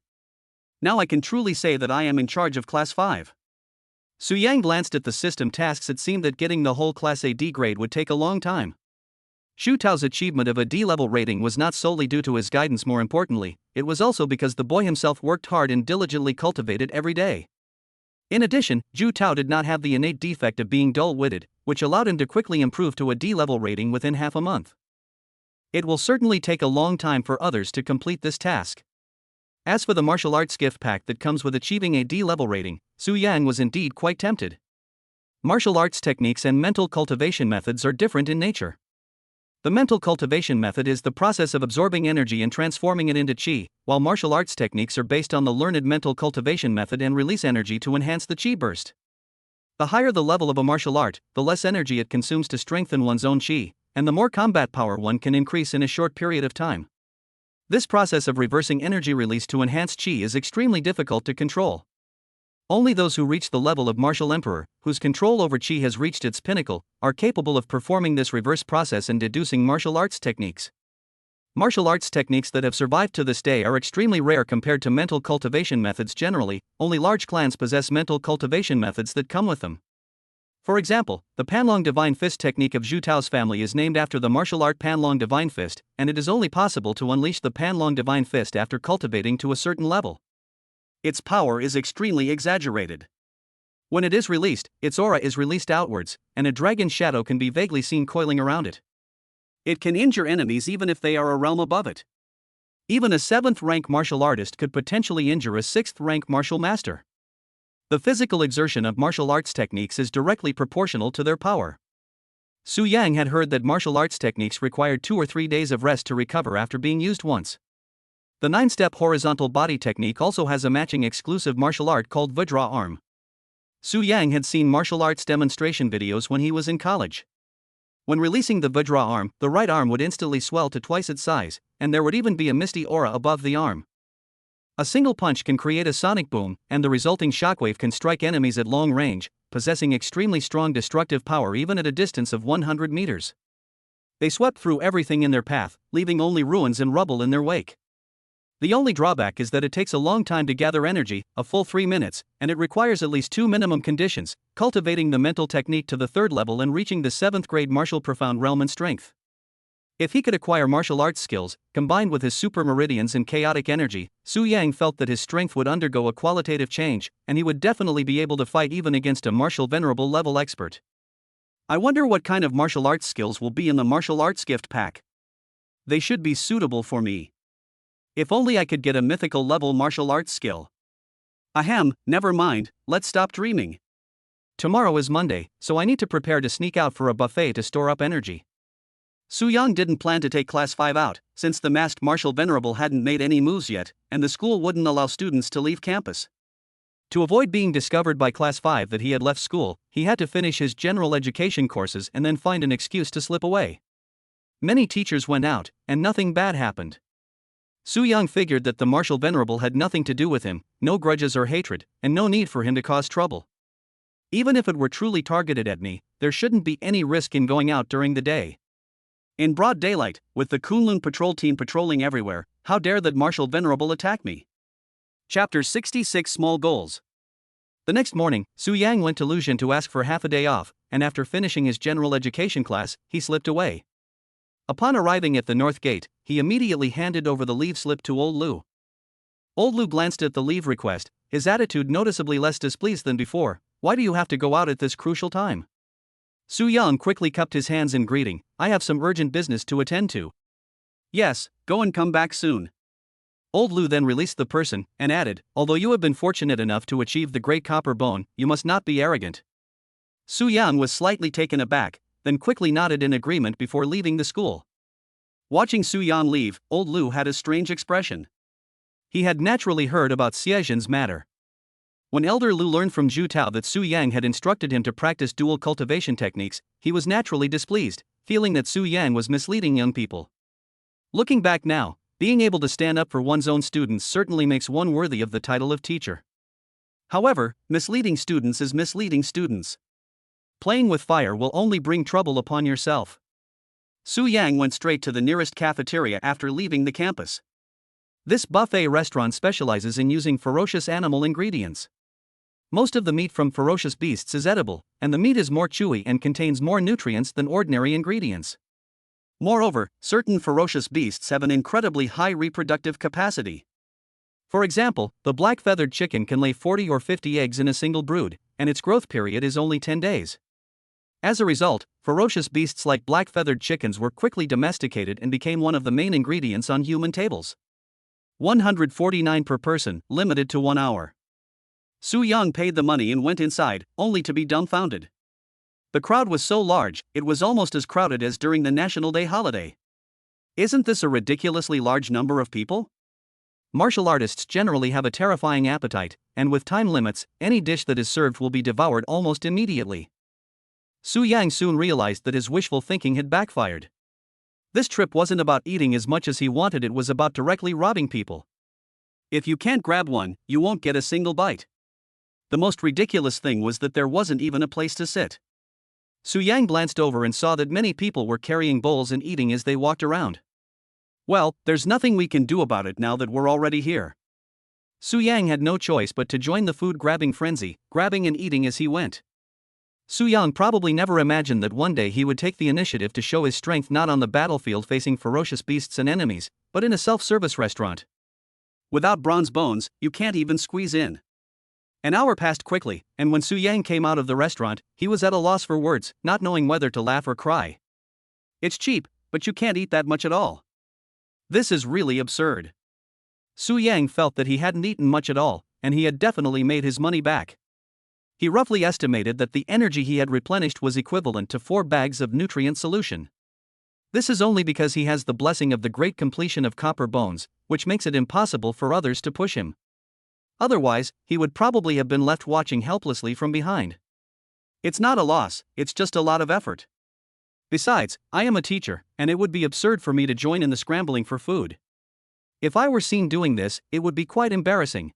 Now I can truly say that I am in charge of Class 5. Su Yang glanced at the system tasks. It seemed that getting the whole Class A D grade would take a long time. Xu Tao's achievement of a D-level rating was not solely due to his guidance. More importantly, it was also because the boy himself worked hard and diligently cultivated every day. In addition, Xu Tao did not have the innate defect of being dull-witted, which allowed him to quickly improve to a D-level rating within half a month. It will certainly take a long time for others to complete this task. As for the martial arts gift pack that comes with achieving a D-level rating, Su Yang was indeed quite tempted. Martial arts techniques and mental cultivation methods are different in nature. The mental cultivation method is the process of absorbing energy and transforming it into qi, while martial arts techniques are based on the learned mental cultivation method and release energy to enhance the qi burst. The higher the level of a martial art, the less energy it consumes to strengthen one's own qi, and the more combat power one can increase in a short period of time. This process of reversing energy release to enhance qi is extremely difficult to control. Only those who reach the level of martial emperor, whose control over qi has reached its pinnacle, are capable of performing this reverse process and deducing martial arts techniques. Martial arts techniques that have survived to this day are extremely rare compared to mental cultivation methods. Generally, only large clans possess mental cultivation methods that come with them. For example, the Panlong Divine Fist technique of Xu Tao's family is named after the martial art Panlong Divine Fist, and it is only possible to unleash the Panlong Divine Fist after cultivating to a certain level. Its power is extremely exaggerated. When it is released, its aura is released outwards, and a dragon's shadow can be vaguely seen coiling around it. It can injure enemies even if they are a realm above it. Even a 7th-rank martial artist could potentially injure a 6th-rank martial master. The physical exertion of martial arts techniques is directly proportional to their power. Su Yang had heard that martial arts techniques required 2 or 3 days of rest to recover after being used once. The 9-step horizontal body technique also has a matching exclusive martial art called Vajra arm. Su Yang had seen martial arts demonstration videos when he was in college. When releasing the Vajra arm, the right arm would instantly swell to twice its size, and there would even be a misty aura above the arm. A single punch can create a sonic boom, and the resulting shockwave can strike enemies at long range, possessing extremely strong destructive power even at a distance of 100 meters. They swept through everything in their path, leaving only ruins and rubble in their wake. The only drawback is that it takes a long time to gather energy, a full 3 minutes, and it requires at least 2 minimum conditions: cultivating the mental technique to the 3rd level and reaching the 7th grade martial profound realm in strength. If he could acquire martial arts skills, combined with his super meridians and chaotic energy, Su Yang felt that his strength would undergo a qualitative change, and he would definitely be able to fight even against a martial venerable level expert. I wonder what kind of martial arts skills will be in the martial arts gift pack. They should be suitable for me. If only I could get a mythical level martial arts skill. Ahem, never mind, let's stop dreaming. Tomorrow is Monday, so I need to prepare to sneak out for a buffet to store up energy. Su Yang didn't plan to take Class 5 out, since the masked martial venerable hadn't made any moves yet, and the school wouldn't allow students to leave campus. To avoid being discovered by Class 5 that he had left school, he had to finish his general education courses and then find an excuse to slip away. Many teachers went out, and nothing bad happened. Su Yang figured that the martial venerable had nothing to do with him, no grudges or hatred, and no need for him to cause trouble. Even if it were truly targeted at me, there shouldn't be any risk in going out during the day. In broad daylight, with the Kunlun patrol team patrolling everywhere, how dare that Marshal Venerable attack me? Chapter 66 Small Goals. The next morning, Su Yang went to Luxian to ask for half a day off, and after finishing his general education class, he slipped away. Upon arriving at the north gate, he immediately handed over the leave slip to old Lu. Old Lu glanced at the leave request, his attitude noticeably less displeased than before. Why do you have to go out at this crucial time? Su Yang quickly cupped his hands in greeting. I have some urgent business to attend to. Yes, go and come back soon. Old Lu then released the person, and added, although you have been fortunate enough to achieve the great copper bone, you must not be arrogant. Su Yang was slightly taken aback, then quickly nodded in agreement before leaving the school. Watching Su Yang leave, old Lu had a strange expression. He had naturally heard about Xiezhen's matter. When Elder Lu learned from Zhu Tao that Su Yang had instructed him to practice dual cultivation techniques, he was naturally displeased, feeling that Su Yang was misleading young people. Looking back now, being able to stand up for one's own students certainly makes one worthy of the title of teacher. However, misleading students is misleading students. Playing with fire will only bring trouble upon yourself. Su Yang went straight to the nearest cafeteria after leaving the campus. This buffet restaurant specializes in using ferocious animal ingredients. Most of the meat from ferocious beasts is edible, and the meat is more chewy and contains more nutrients than ordinary ingredients. Moreover, certain ferocious beasts have an incredibly high reproductive capacity. For example, the black-feathered chicken can lay 40 or 50 eggs in a single brood, and its growth period is only 10 days. As a result, ferocious beasts like black-feathered chickens were quickly domesticated and became one of the main ingredients on human tables. 149 per person, limited to 1 hour. Su Yang paid the money and went inside, only to be dumbfounded. The crowd was so large, it was almost as crowded as during the National Day holiday. Isn't this a ridiculously large number of people? Martial artists generally have a terrifying appetite, and with time limits, any dish that is served will be devoured almost immediately. Su Yang soon realized that his wishful thinking had backfired. This trip wasn't about eating as much as he wanted, it was about directly robbing people. If you can't grab one, you won't get a single bite. The most ridiculous thing was that there wasn't even a place to sit. Su Yang glanced over and saw that many people were carrying bowls and eating as they walked around. Well, there's nothing we can do about it now that we're already here. Su Yang had no choice but to join the food-grabbing frenzy, grabbing and eating as he went. Su Yang probably never imagined that one day he would take the initiative to show his strength not on the battlefield facing ferocious beasts and enemies, but in a self-service restaurant. Without bronze bones, you can't even squeeze in. An hour passed quickly, and when Su Yang came out of the restaurant, he was at a loss for words, not knowing whether to laugh or cry. It's cheap, but you can't eat that much at all. This is really absurd. Su Yang felt that he hadn't eaten much at all, and he had definitely made his money back. He roughly estimated that the energy he had replenished was equivalent to 4 bags of nutrient solution. This is only because he has the blessing of the great completion of copper bones, which makes it impossible for others to push him. Otherwise, he would probably have been left watching helplessly from behind. It's not a loss, it's just a lot of effort. Besides, I am a teacher, and it would be absurd for me to join in the scrambling for food. If I were seen doing this, it would be quite embarrassing.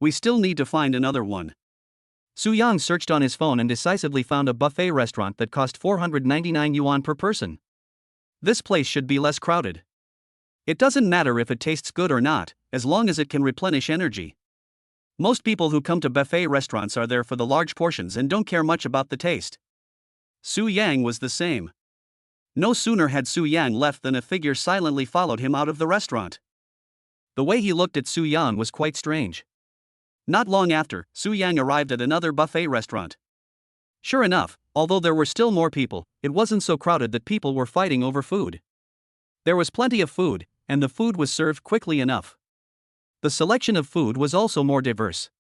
We still need to find another one. Su Yang searched on his phone and decisively found a buffet restaurant that cost 499 yuan per person. This place should be less crowded. It doesn't matter if it tastes good or not, as long as it can replenish energy. Most people who come to buffet restaurants are there for the large portions and don't care much about the taste. Su Yang was the same. No sooner had Su Yang left than a figure silently followed him out of the restaurant. The way he looked at Su Yang was quite strange. Not long after, Su Yang arrived at another buffet restaurant. Sure enough, although there were still more people, it wasn't so crowded that people were fighting over food. There was plenty of food, and the food was served quickly enough. The selection of food was also more diverse.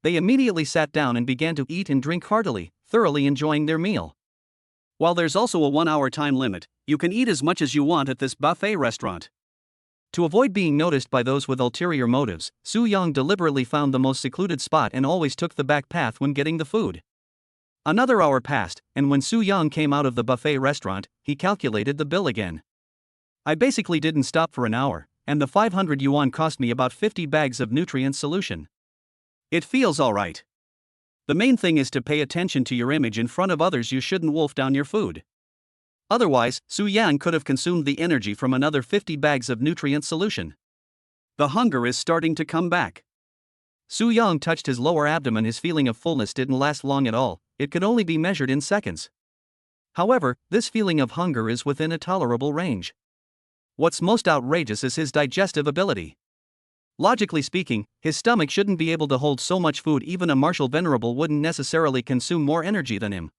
They immediately sat down and began to eat and drink heartily, thoroughly enjoying their meal. While there's also a 1-hour time limit, you can eat as much as you want at this buffet restaurant. To avoid being noticed by those with ulterior motives, Su Yang deliberately found the most secluded spot and always took the back path when getting the food. Another hour passed, and when Su Yang came out of the buffet restaurant, he calculated the bill again. I basically didn't stop for an hour, and the 500 yuan cost me about 50 bags of nutrient solution. It feels alright. The main thing is to pay attention to your image in front of others. You shouldn't wolf down your food. Otherwise, Su Yang could have consumed the energy from another 50 bags of nutrient solution. The hunger is starting to come back. Su Yang touched his lower abdomen. His feeling of fullness didn't last long at all, it could only be measured in seconds. However, this feeling of hunger is within a tolerable range. What's most outrageous is his digestive ability. Logically speaking, his stomach shouldn't be able to hold so much food. Even a martial venerable wouldn't necessarily consume more energy than him.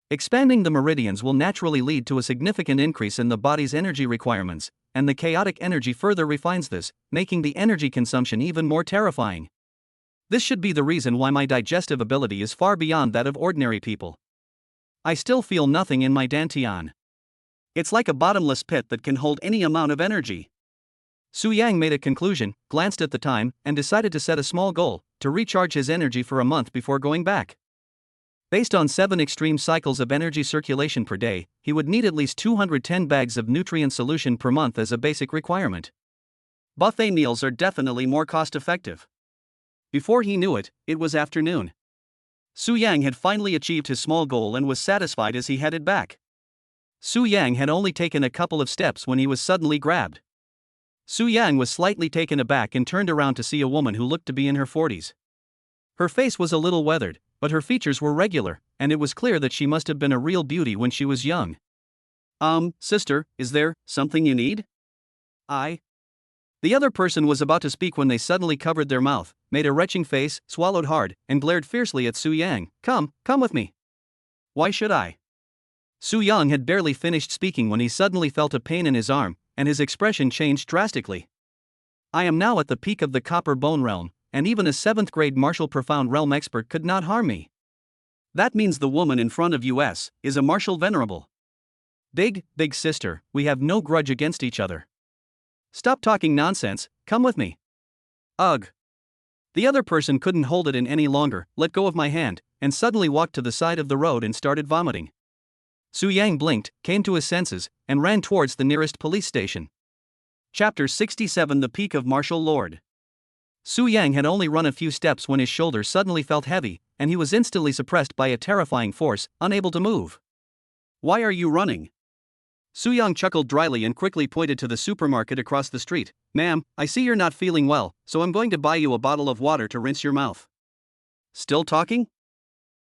Expanding the meridians will naturally lead to a significant increase in the body's energy requirements, and the chaotic energy further refines this, making the energy consumption even more terrifying. This should be the reason why my digestive ability is far beyond that of ordinary people. I still feel nothing in my dantian. It's like a bottomless pit that can hold any amount of energy. Su Yang made a conclusion, glanced at the time, and decided to set a small goal, to recharge his energy for a month before going back. Based on 7 extreme cycles of energy circulation per day, he would need at least 210 bags of nutrient solution per month as a basic requirement. Buffet meals are definitely more cost-effective. Before he knew it, it was afternoon. Su Yang had finally achieved his small goal and was satisfied as he headed back. Su Yang had only taken a couple of steps when he was suddenly grabbed. Su Yang was slightly taken aback and turned around to see a woman who looked to be in her 40s. Her face was a little weathered, but her features were regular, and it was clear that she must have been a real beauty when she was young. Sister, is there something you need? The other person was about to speak when they suddenly covered their mouth, made a retching face, swallowed hard, and glared fiercely at Su Yang. Come with me. Why should I? Su Yang had barely finished speaking when he suddenly felt a pain in his arm, and his expression changed drastically. I am now at the peak of the copper bone realm, and even a 7th grade martial profound realm expert could not harm me. That means the woman in front of us is a martial venerable. Big sister, we have no grudge against each other. Stop talking nonsense, come with me. Ugh. The other person couldn't hold it in any longer, let go of my hand, and suddenly walked to the side of the road and started vomiting. Su Yang blinked, came to his senses, and ran towards the nearest police station. Chapter 67 The Peak of Martial Lord. Su Yang had only run a few steps when his shoulder suddenly felt heavy, and he was instantly suppressed by a terrifying force, unable to move. Why are you running? Su Yang chuckled dryly and quickly pointed to the supermarket across the street. Ma'am, I see you're not feeling well, so I'm going to buy you a bottle of water to rinse your mouth. Still talking?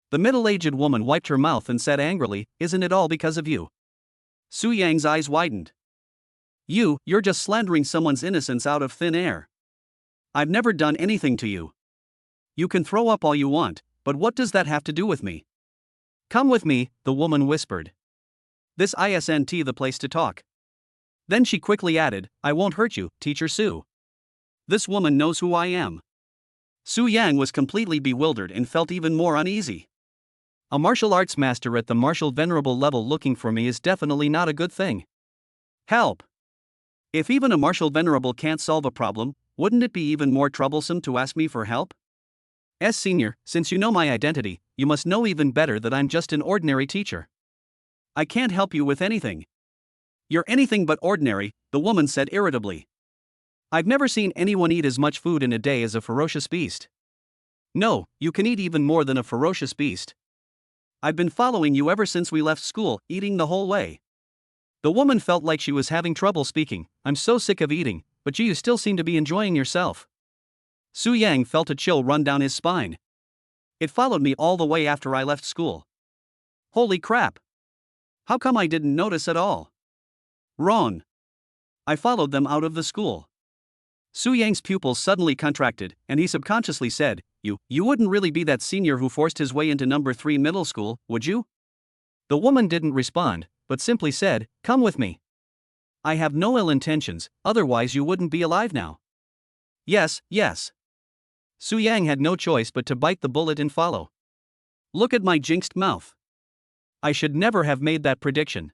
The middle-aged woman wiped her mouth and said angrily, Isn't it all because of you? Su Yang's eyes widened. You're just slandering someone's innocence out of thin air. I've never done anything to you. You can throw up all you want, but what does that have to do with me? Come with me, the woman whispered. This isn't the place to talk. Then she quickly added, I won't hurt you, Teacher Su. This woman knows who I am. Su Yang was completely bewildered and felt even more uneasy. A martial arts master at the martial venerable level looking for me is definitely not a good thing. Help! If even a martial venerable can't solve a problem, wouldn't it be even more troublesome to ask me for help? Senior, since you know my identity, you must know even better that I'm just an ordinary teacher. I can't help you with anything. You're anything but ordinary, the woman said irritably. I've never seen anyone eat as much food in a day as a ferocious beast. No, you can eat even more than a ferocious beast. I've been following you ever since we left school, eating the whole way. The woman felt like she was having trouble speaking. I'm so sick of eating, but you still seem to be enjoying yourself. Su Yang felt a chill run down his spine. It followed me all the way after I left school. Holy crap! How come I didn't notice at all? Wrong. I followed them out of the school. Su Yang's pupils suddenly contracted, and he subconsciously said, You wouldn't really be that senior who forced his way into number 3 middle school, would you? The woman didn't respond, but simply said, Come with me. I have no ill intentions, otherwise you wouldn't be alive now. Yes. Su Yang had no choice but to bite the bullet and follow. Look at my jinxed mouth. I should never have made that prediction.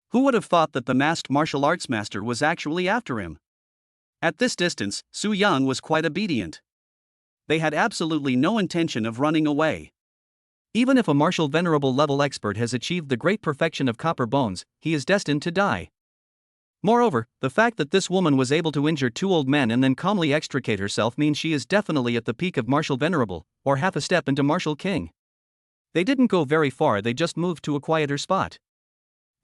Who would have thought that the masked martial arts master was actually after him? At this distance, Su Yang was quite obedient. They had absolutely no intention of running away. Even if a martial venerable level expert has achieved the great perfection of copper bones, he is destined to die. Moreover, the fact that this woman was able to injure two old men and then calmly extricate herself means she is definitely at the peak of martial venerable, or half a step into martial king. They didn't go very far, they just moved to a quieter spot.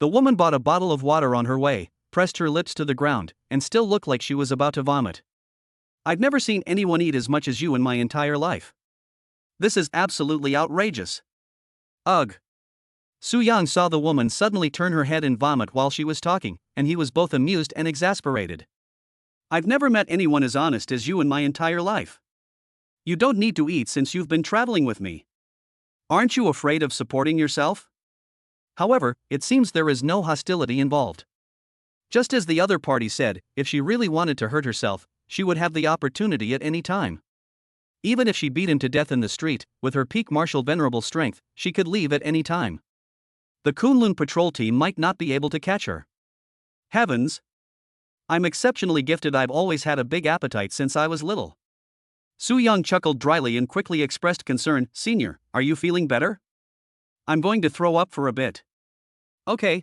The woman bought a bottle of water on her way, pressed her lips to the ground, and still looked like she was about to vomit. I've never seen anyone eat as much as you in my entire life. This is absolutely outrageous. Ugh. Su Yang saw the woman suddenly turn her head and vomit while she was talking, and he was both amused and exasperated. I've never met anyone as honest as you in my entire life. You don't need to eat since you've been traveling with me. Aren't you afraid of supporting yourself? However, it seems there is no hostility involved. Just as the other party said, if she really wanted to hurt herself, she would have the opportunity at any time. Even if she beat him to death in the street, with her peak martial venerable strength, she could leave at any time. The Kunlun patrol team might not be able to catch her. Heavens! I'm exceptionally gifted. I've always had a big appetite since I was little. Su Yang chuckled dryly and quickly expressed concern. Senior, are you feeling better? I'm going to throw up for a bit. Okay.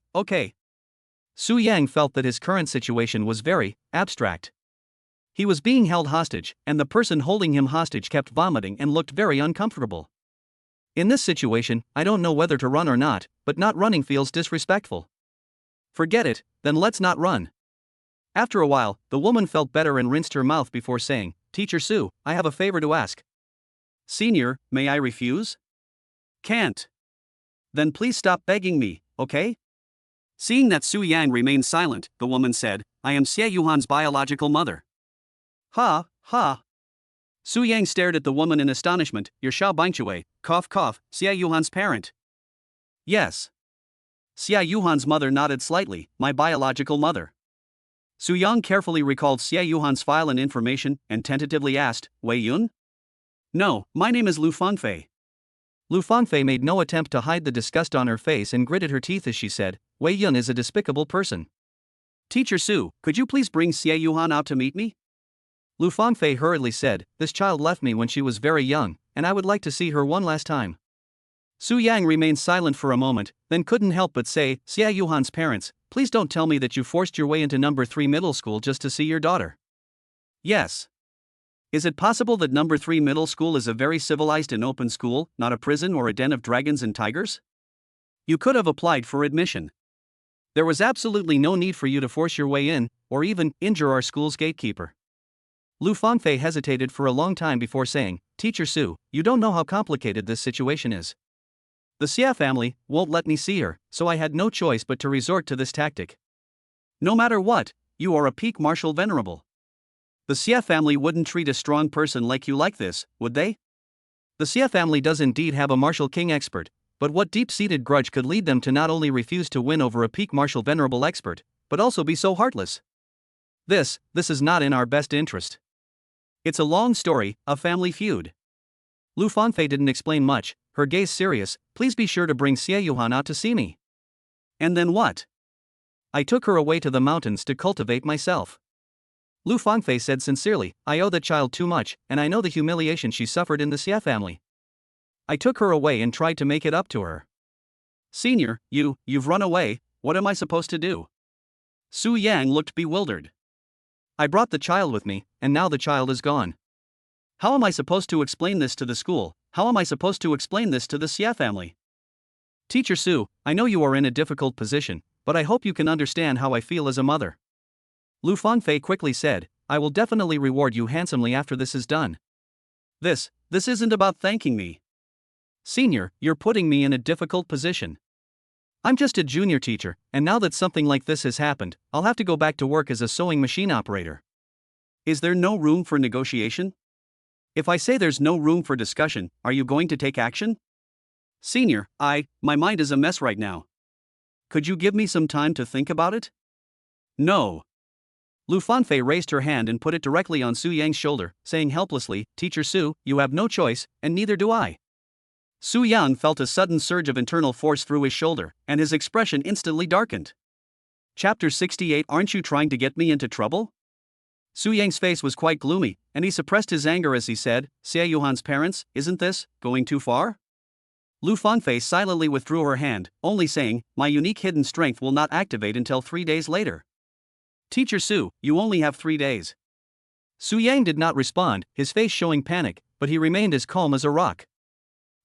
Su Yang felt that his current situation was very abstract. He was being held hostage, and the person holding him hostage kept vomiting and looked very uncomfortable. In this situation, I don't know whether to run or not, but not running feels disrespectful. Forget it, then let's not run. After a while, the woman felt better and rinsed her mouth before saying, Teacher Su, I have a favor to ask. Senior, may I refuse? Can't. Then please stop begging me, okay? Seeing that Su Yang remained silent, the woman said, I am Xie Yuhan's biological mother. Ha. Su Yang stared at the woman in astonishment. You're Xiao Bingchui, Xie Yuhan's parent. Yes. Xie Yuhan's mother nodded slightly, my biological mother. Su Yang carefully recalled Xie Yuhan's file and information, and tentatively asked, Wei Yun? No, my name is Lu Fangfei. Lu Fangfei made no attempt to hide the disgust on her face and gritted her teeth as she said, Wei Yun is a despicable person. Teacher Su, could you please bring Xie Yuhan out to meet me? Lu Fangfei hurriedly said, This child left me when she was very young, and I would like to see her one last time. Su Yang remained silent for a moment, then couldn't help but say, Xie Yuhan's parents, please don't tell me that you forced your way into number 3 middle school just to see your daughter. Yes. Is it possible that number 3 middle school is a very civilized and open school, not a prison or a den of dragons and tigers? You could have applied for admission. There was absolutely no need for you to force your way in, or even injure our school's gatekeeper. Lu Fangfei hesitated for a long time before saying, Teacher Su, you don't know how complicated this situation is. The Xie family won't let me see her, so I had no choice but to resort to this tactic. No matter what, you are a peak martial venerable. The Xie family wouldn't treat a strong person like you like this, would they? The Xie family does indeed have a martial king expert, but what deep-seated grudge could lead them to not only refuse to win over a peak martial venerable expert, but also be so heartless? This is not in our best interest. It's a long story, a family feud. Lu Fangfei didn't explain much, her gaze serious. Please be sure to bring Xie Yuhan out to see me. And then what? I took her away to the mountains to cultivate myself. Lu Fangfei said sincerely, I owe that child too much, and I know the humiliation she suffered in the Xie family. I took her away and tried to make it up to her. Senior, you've run away, what am I supposed to do? Su Yang looked bewildered. I brought the child with me, and now the child is gone. How am I supposed to explain this to the school? How am I supposed to explain this to the Xie family? Teacher Su, I know you are in a difficult position, but I hope you can understand how I feel as a mother. Lu Fangfei quickly said, I will definitely reward you handsomely after this is done. This isn't about thanking me. Senior, you're putting me in a difficult position. I'm just a junior teacher, and now that something like this has happened, I'll have to go back to work as a sewing machine operator. Is there no room for negotiation? If I say there's no room for discussion, are you going to take action? Senior, my mind is a mess right now. Could you give me some time to think about it? No. Lu Fangfei raised her hand and put it directly on Su Yang's shoulder, saying helplessly, Teacher Su, you have no choice, and neither do I. Su Yang felt a sudden surge of internal force through his shoulder, and his expression instantly darkened. Chapter 68 Aren't you trying to get me into trouble? Su Yang's face was quite gloomy, and he suppressed his anger as he said, Xie Yuhan's parents, isn't this going too far? Lu Fangfei silently withdrew her hand, only saying, My unique hidden strength will not activate until 3 days later. Teacher Su, you only have 3 days. Su Yang did not respond, his face showing panic, but he remained as calm as a rock.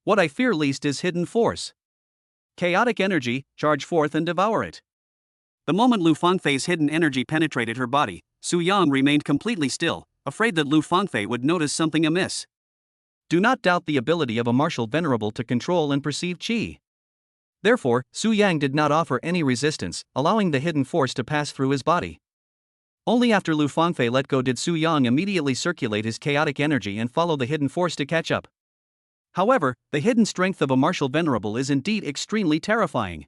What I fear least is hidden force. Chaotic energy, charge forth and devour it. The moment Lu Fangfei's hidden energy penetrated her body, Su Yang remained completely still, afraid that Lu Fangfei would notice something amiss. Do not doubt the ability of a martial venerable to control and perceive qi. Therefore, Su Yang did not offer any resistance, allowing the hidden force to pass through his body. Only after Lu Fangfei let go did Su Yang immediately circulate his chaotic energy and follow the hidden force to catch up. However, the hidden strength of a martial venerable is indeed extremely terrifying.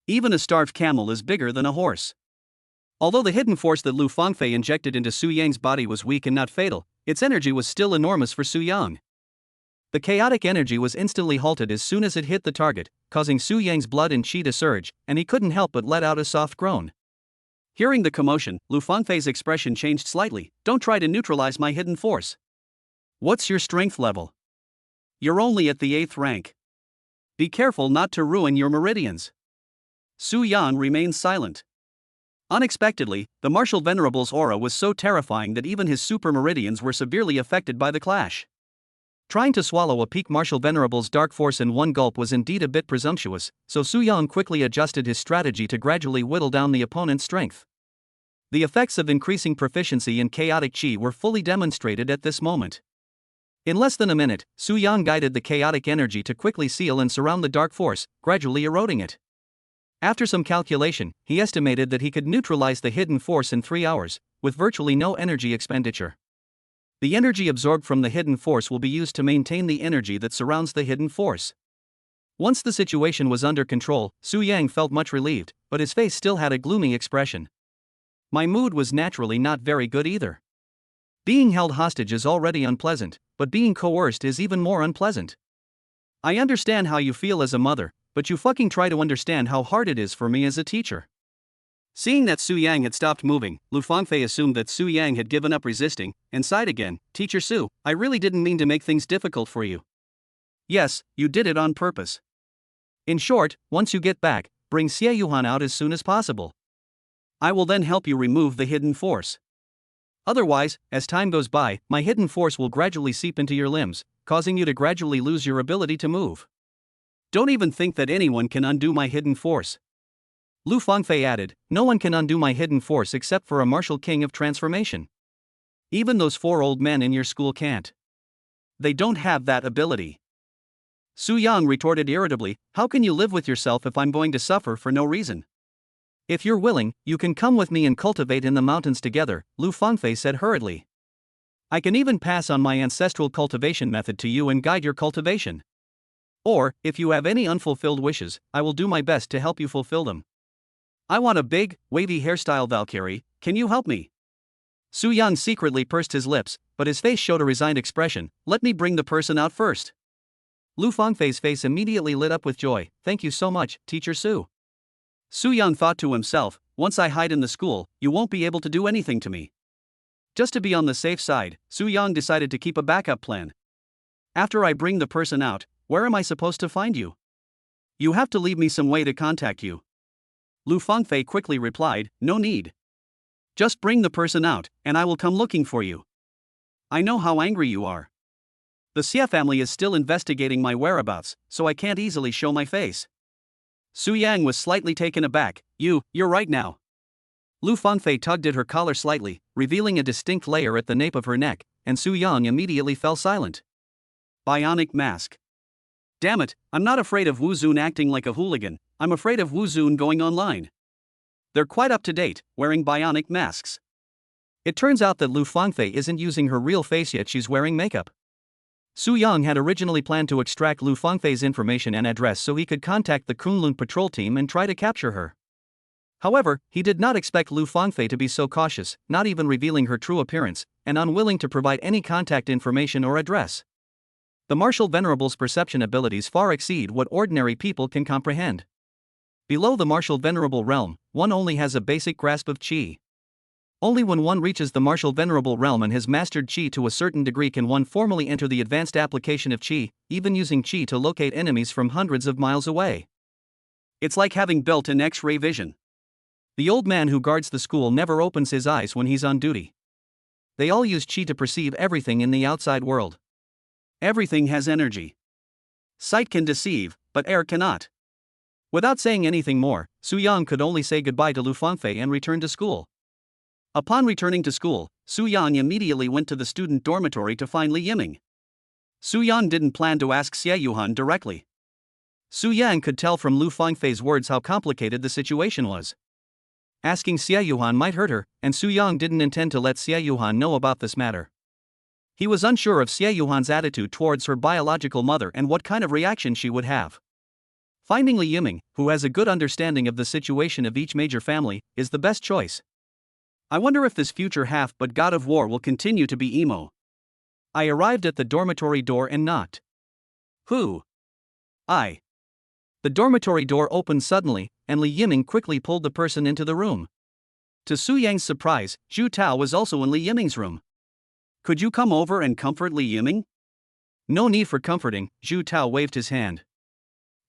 Even a starved camel is bigger than a horse. Although the hidden force that Lu Fangfei injected into Su Yang's body was weak and not fatal, its energy was still enormous for Su Yang. The chaotic energy was instantly halted as soon as it hit the target, causing Su Yang's blood and qi to surge, and he couldn't help but let out a soft groan. Hearing the commotion, Lu Fangfei's expression changed slightly. Don't try to neutralize my hidden force. What's your strength level? You're only at the 8th rank. Be careful not to ruin your meridians. Su Yang remained silent. Unexpectedly, the martial venerable's aura was so terrifying that even his super meridians were severely affected by the clash. Trying to swallow a peak martial venerable's dark force in one gulp was indeed a bit presumptuous, so Su Yang quickly adjusted his strategy to gradually whittle down the opponent's strength. The effects of increasing proficiency in chaotic qi were fully demonstrated at this moment. In less than a minute, Su Yang guided the chaotic energy to quickly seal and surround the dark force, gradually eroding it. After some calculation, he estimated that he could neutralize the hidden force in 3 hours, with virtually no energy expenditure. The energy absorbed from the hidden force will be used to maintain the energy that surrounds the hidden force. Once the situation was under control, Su Yang felt much relieved, but his face still had a gloomy expression. My mood was naturally not very good either. Being held hostage is already unpleasant, but being coerced is even more unpleasant. I understand how you feel as a mother, but you fucking try to understand how hard it is for me as a teacher. Seeing that Su Yang had stopped moving, Lu Fangfei assumed that Su Yang had given up resisting, and sighed again. Teacher Su, I really didn't mean to make things difficult for you. Yes, you did it on purpose. In short, once you get back, bring Xie Yuhan out as soon as possible. I will then help you remove the hidden force. Otherwise, as time goes by, my hidden force will gradually seep into your limbs, causing you to gradually lose your ability to move. Don't even think that anyone can undo my hidden force. Lu Fangfei added, no one can undo my hidden force except for a martial king of transformation. Even those 4 old men in your school can't. They don't have that ability. Su Yang retorted irritably, how can you live with yourself if I'm going to suffer for no reason? If you're willing, you can come with me and cultivate in the mountains together, Lu Fangfei said hurriedly. I can even pass on my ancestral cultivation method to you and guide your cultivation. Or, if you have any unfulfilled wishes, I will do my best to help you fulfill them. I want a big, wavy hairstyle Valkyrie, can you help me? Su Yang secretly pursed his lips, but his face showed a resigned expression. Let me bring the person out first. Lu Fangfei's face immediately lit up with joy. Thank you so much, Teacher Su. Su Yang thought to himself, once I hide in the school, you won't be able to do anything to me. Just to be on the safe side, Su Yang decided to keep a backup plan. After I bring the person out, where am I supposed to find you? You have to leave me some way to contact you. Lu Fangfei quickly replied, no need. Just bring the person out, and I will come looking for you. I know how angry you are. The Xie family is still investigating my whereabouts, so I can't easily show my face. Su Yang was slightly taken aback. You're right now. Lu Fangfei tugged at her collar slightly, revealing a distinct layer at the nape of her neck, and Su Yang immediately fell silent. Bionic mask. Damn it, I'm not afraid of Wu Zun acting like a hooligan, I'm afraid of Wu Zun going online. They're quite up to date, wearing bionic masks. It turns out that Lu Fangfei isn't using her real face yet, she's wearing makeup. Su Yang had originally planned to extract Lu Fangfei's information and address so he could contact the Kunlun patrol team and try to capture her. However, he did not expect Lu Fangfei to be so cautious, not even revealing her true appearance, and unwilling to provide any contact information or address. The martial venerable's perception abilities far exceed what ordinary people can comprehend. Below the martial venerable realm, one only has a basic grasp of qi. Only when one reaches the martial venerable realm and has mastered qi to a certain degree can one formally enter the advanced application of qi, even using qi to locate enemies from hundreds of miles away. It's like having built an X-ray vision. The old man who guards the school never opens his eyes when he's on duty. They all use chi to perceive everything in the outside world. Everything has energy. Sight can deceive, but air cannot. Without saying anything more, Su Yang could only say goodbye to Lu Fangfei and return to school. Upon returning to school, Su Yang immediately went to the student dormitory to find Li Yiming. Su Yang didn't plan to ask Xie Yuhan directly. Su Yang could tell from Lu Fangfei's words how complicated the situation was. Asking Xie Yuhan might hurt her, and Su Yang didn't intend to let Xie Yuhan know about this matter. He was unsure of Xie Yuhan's attitude towards her biological mother and what kind of reaction she would have. Finding Li Yiming, who has a good understanding of the situation of each major family, is the best choice. I wonder if this future half-but god of war will continue to be emo. I arrived at the dormitory door and knocked. Who? I. The dormitory door opened suddenly, and Li Yiming quickly pulled the person into the room. To Su Yang's surprise, Zhu Tao was also in Li Yiming's room. Could you come over and comfort Li Yiming? No need for comforting, Zhu Tao waved his hand.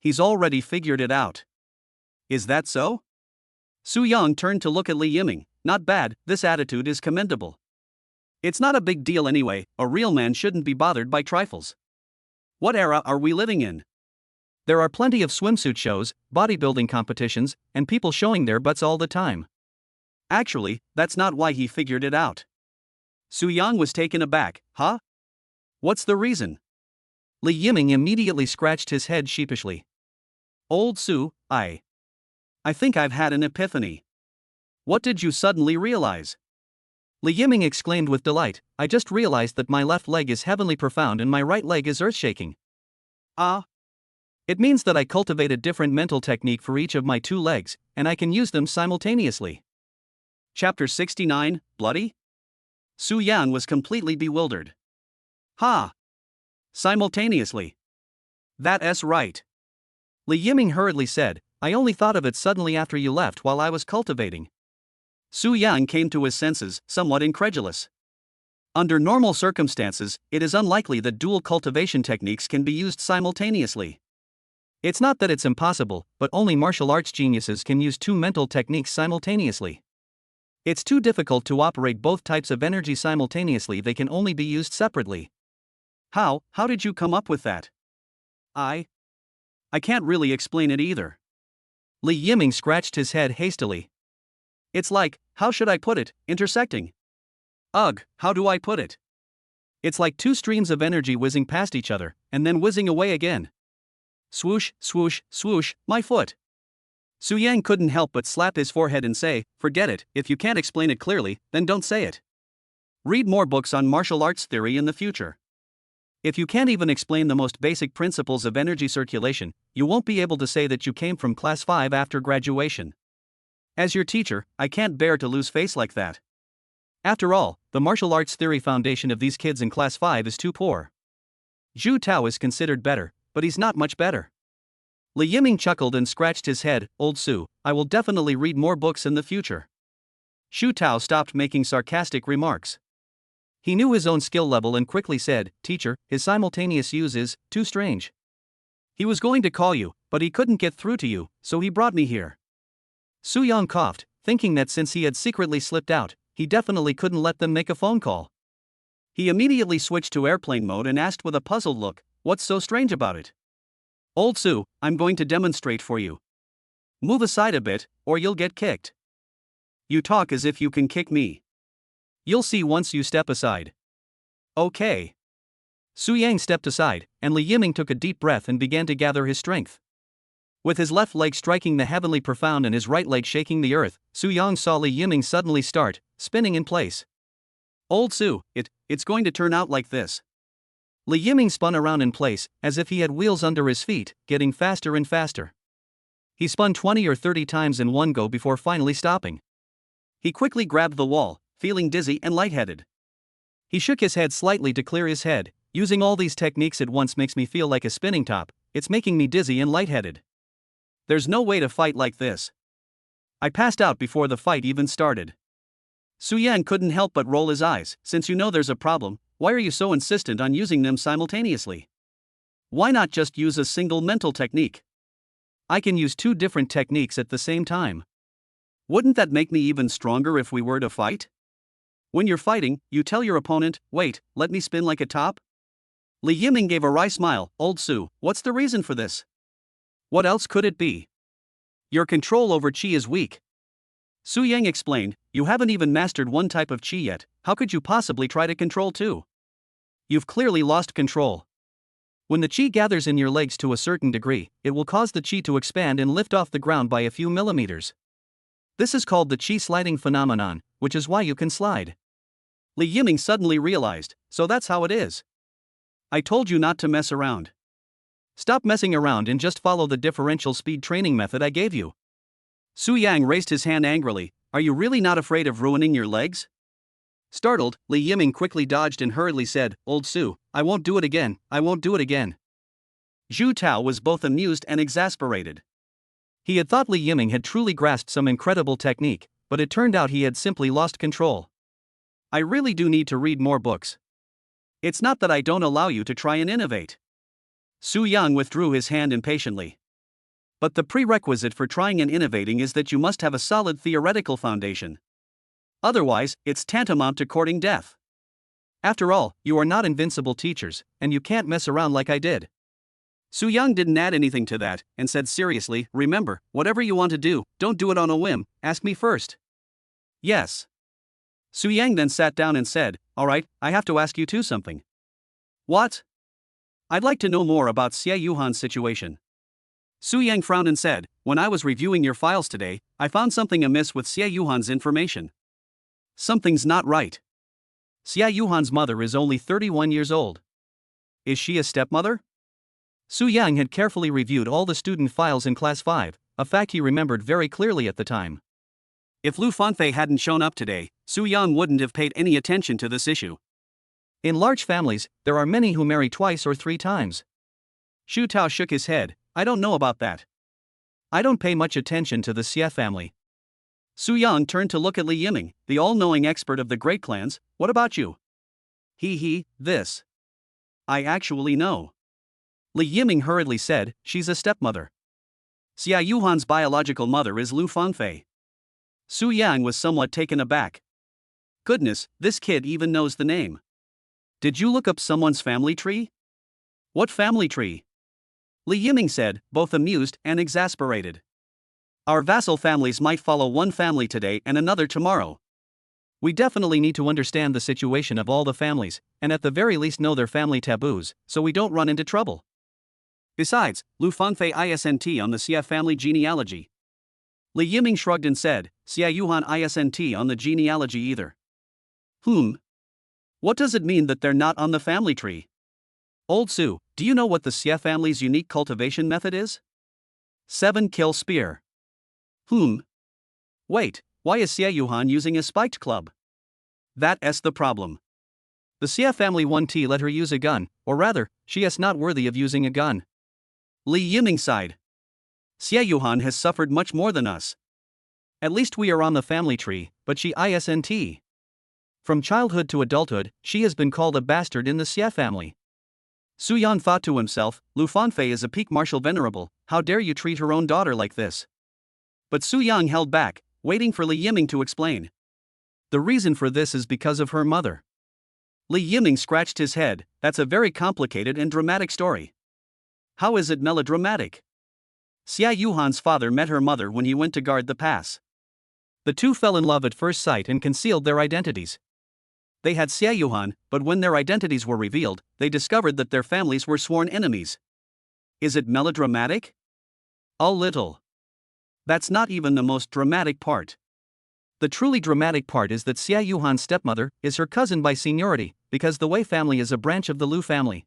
He's already figured it out. Is that so? Su Yang turned to look at Li Yiming. Not bad, this attitude is commendable. It's not a big deal anyway, a real man shouldn't be bothered by trifles. What era are we living in? There are plenty of swimsuit shows, bodybuilding competitions, and people showing their butts all the time. Actually, that's not why he figured it out. Su Yang was taken aback. Huh? What's the reason? Li Yiming immediately scratched his head sheepishly. Old Su, I think I've had an epiphany. What did you suddenly realize? Li Yiming exclaimed with delight. I just realized that my left leg is heavenly profound and my right leg is earth-shaking. Ah. It means that I cultivate a different mental technique for each of my two legs, and I can use them simultaneously. Chapter 69, Bloody? Su Yang was completely bewildered. Ha! Simultaneously. That's right. Li Yiming hurriedly said, I only thought of it suddenly after you left while I was cultivating. Su Yang came to his senses, somewhat incredulous. Under normal circumstances, it is unlikely that dual cultivation techniques can be used simultaneously. It's not that it's impossible, but only martial arts geniuses can use two mental techniques simultaneously. It's too difficult to operate both types of energy simultaneously, they can only be used separately. How did you come up with that? I can't really explain it either. Li Yiming scratched his head hastily. It's like, how should I put it, intersecting. Ugh, how do I put it? It's like two streams of energy whizzing past each other, and then whizzing away again. Swoosh, swoosh, swoosh, my foot. Su Yang couldn't help but slap his forehead and say, forget it, if you can't explain it clearly, then don't say it. Read more books on martial arts theory in the future. If you can't even explain the most basic principles of energy circulation, you won't be able to say that you came from class 5 after graduation. As your teacher, I can't bear to lose face like that. After all, the martial arts theory foundation of these kids in class 5 is too poor. Zhu Tao is considered better, but he's not much better. Li Yiming chuckled and scratched his head. Old Su, I will definitely read more books in the future. Zhu Tao stopped making sarcastic remarks. He knew his own skill level and quickly said, Teacher, his simultaneous use is too strange. He was going to call you, but he couldn't get through to you, so he brought me here. Su Yang coughed, thinking that since he had secretly slipped out, he definitely couldn't let them make a phone call. He immediately switched to airplane mode and asked with a puzzled look, what's so strange about it? Old Su, I'm going to demonstrate for you. Move aside a bit, or you'll get kicked. You talk as if you can kick me. You'll see once you step aside. Okay. Su Yang stepped aside, and Li Yiming took a deep breath and began to gather his strength. With his left leg striking the heavenly profound and his right leg shaking the earth, Su Yang saw Li Yiming suddenly start, spinning in place. Old Su, it's going to turn out like this. Li Yiming spun around in place, as if he had wheels under his feet, getting faster and faster. He spun 20 or 30 times in one go before finally stopping. He quickly grabbed the wall, feeling dizzy and lightheaded. He shook his head slightly to clear his head. Using all these techniques at once makes me feel like a spinning top, it's making me dizzy and lightheaded. There's no way to fight like this. I passed out before the fight even started. Su Yang couldn't help but roll his eyes. Since you know there's a problem, why are you so insistent on using them simultaneously? Why not just use a single mental technique? I can use two different techniques at the same time. Wouldn't that make me even stronger if we were to fight? When you're fighting, you tell your opponent, wait, let me spin like a top? Li Yiming gave a wry smile. Old Su, what's the reason for this? What else could it be? Your control over qi is weak. Su Yang explained, you haven't even mastered one type of qi yet, how could you possibly try to control two? You've clearly lost control. When the qi gathers in your legs to a certain degree, it will cause the qi to expand and lift off the ground by a few millimeters. This is called the qi sliding phenomenon, which is why you can slide. Li Yiming suddenly realized, so that's how it is. I told you not to mess around. Stop messing around and just follow the differential speed training method I gave you. Su Yang raised his hand angrily, are you really not afraid of ruining your legs? Startled, Li Yiming quickly dodged and hurriedly said, Old Su, I won't do it again, I won't do it again. Zhu Tao was both amused and exasperated. He had thought Li Yiming had truly grasped some incredible technique, but it turned out he had simply lost control. I really do need to read more books. It's not that I don't allow you to try and innovate. Su Yang withdrew his hand impatiently. But the prerequisite for trying and innovating is that you must have a solid theoretical foundation. Otherwise, it's tantamount to courting death. After all, you are not invincible teachers, and you can't mess around like I did. Su Yang didn't add anything to that, and said seriously, remember, whatever you want to do, don't do it on a whim, ask me first. Yes. Su Yang then sat down and said, alright, I have to ask you too something. What? I'd like to know more about Xie Yuhan's situation. Su Yang frowned and said, when I was reviewing your files today, I found something amiss with Xie Yuhan's information. Something's not right. Xie Yuhan's mother is only 31 years old. Is she a stepmother? Su Yang had carefully reviewed all the student files in Class 5, a fact he remembered very clearly at the time. If Lu Fanfei hadn't shown up today, Su Yang wouldn't have paid any attention to this issue. In large families, there are many who marry twice or 3 times. Zhu Tao shook his head, I don't know about that. I don't pay much attention to the Xie family. Su Yang turned to look at Li Yiming, the all-knowing expert of the great clans, what about you? This. I actually know. Li Yiming hurriedly said, she's a stepmother. Xie Yuhan's biological mother is Lu Fanfei. Su Yang was somewhat taken aback. Goodness, this kid even knows the name. Did you look up someone's family tree? What family tree? Li Yiming said, both amused and exasperated. Our vassal families might follow one family today and another tomorrow. We definitely need to understand the situation of all the families, and at the very least know their family taboos, so we don't run into trouble. Besides, Lu Fanfei isn't on the Xie family genealogy. Li Yiming shrugged and said, Xie Yuhan isn't on the genealogy either. What does it mean that they're not on the family tree? Old Su, do you know what the Xie family's unique cultivation method is? 7-kill spear. Wait, why is Xie Yuhan using a spiked club? That's the problem. The Xie family 1T let her use a gun, or rather, she is not worthy of using a gun. Li Yiming sighed. Xie Yuhan has suffered much more than us. At least we are on the family tree, but she isn't. From childhood to adulthood, she has been called a bastard in the Xie family. Su Yan thought to himself, Lu Fanfei is a peak martial venerable, how dare you treat her own daughter like this? But Su Yang held back, waiting for Li Yiming to explain. The reason for this is because of her mother. Li Yiming scratched his head, that's a very complicated and dramatic story. How is it melodramatic? Xie Yuhan's father met her mother when he went to guard the pass. The two fell in love at first sight and concealed their identities. They had Xie Yuhan, but when their identities were revealed, they discovered that their families were sworn enemies. Is it melodramatic? A little. That's not even the most dramatic part. The truly dramatic part is that Xie Yuhan's stepmother is her cousin by seniority, because the Wei family is a branch of the Lu family.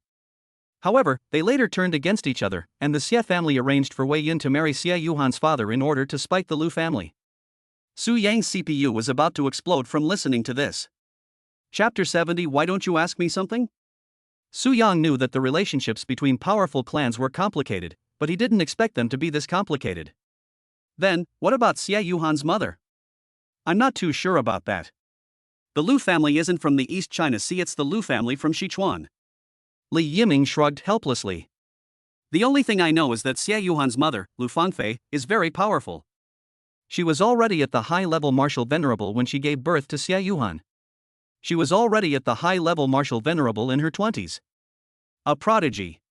However, they later turned against each other, and the Xie family arranged for Wei Yun to marry Xie Yuhan's father in order to spite the Lu family. Su Yang's CPU was about to explode from listening to this. Chapter 70. Why don't you ask me something? Su Yang knew that the relationships between powerful clans were complicated, but he didn't expect them to be this complicated. Then, what about Xie Yuhan's mother? I'm not too sure about that. The Lu family isn't from the East China Sea, it's the Lu family from Sichuan. Li Yiming shrugged helplessly. The only thing I know is that Xie Yuhan's mother, Lu Fanfei, is very powerful. She was already at the high-level martial venerable when she gave birth to Xie Yuhan. She was already at the high-level martial venerable in her 20s. A prodigy.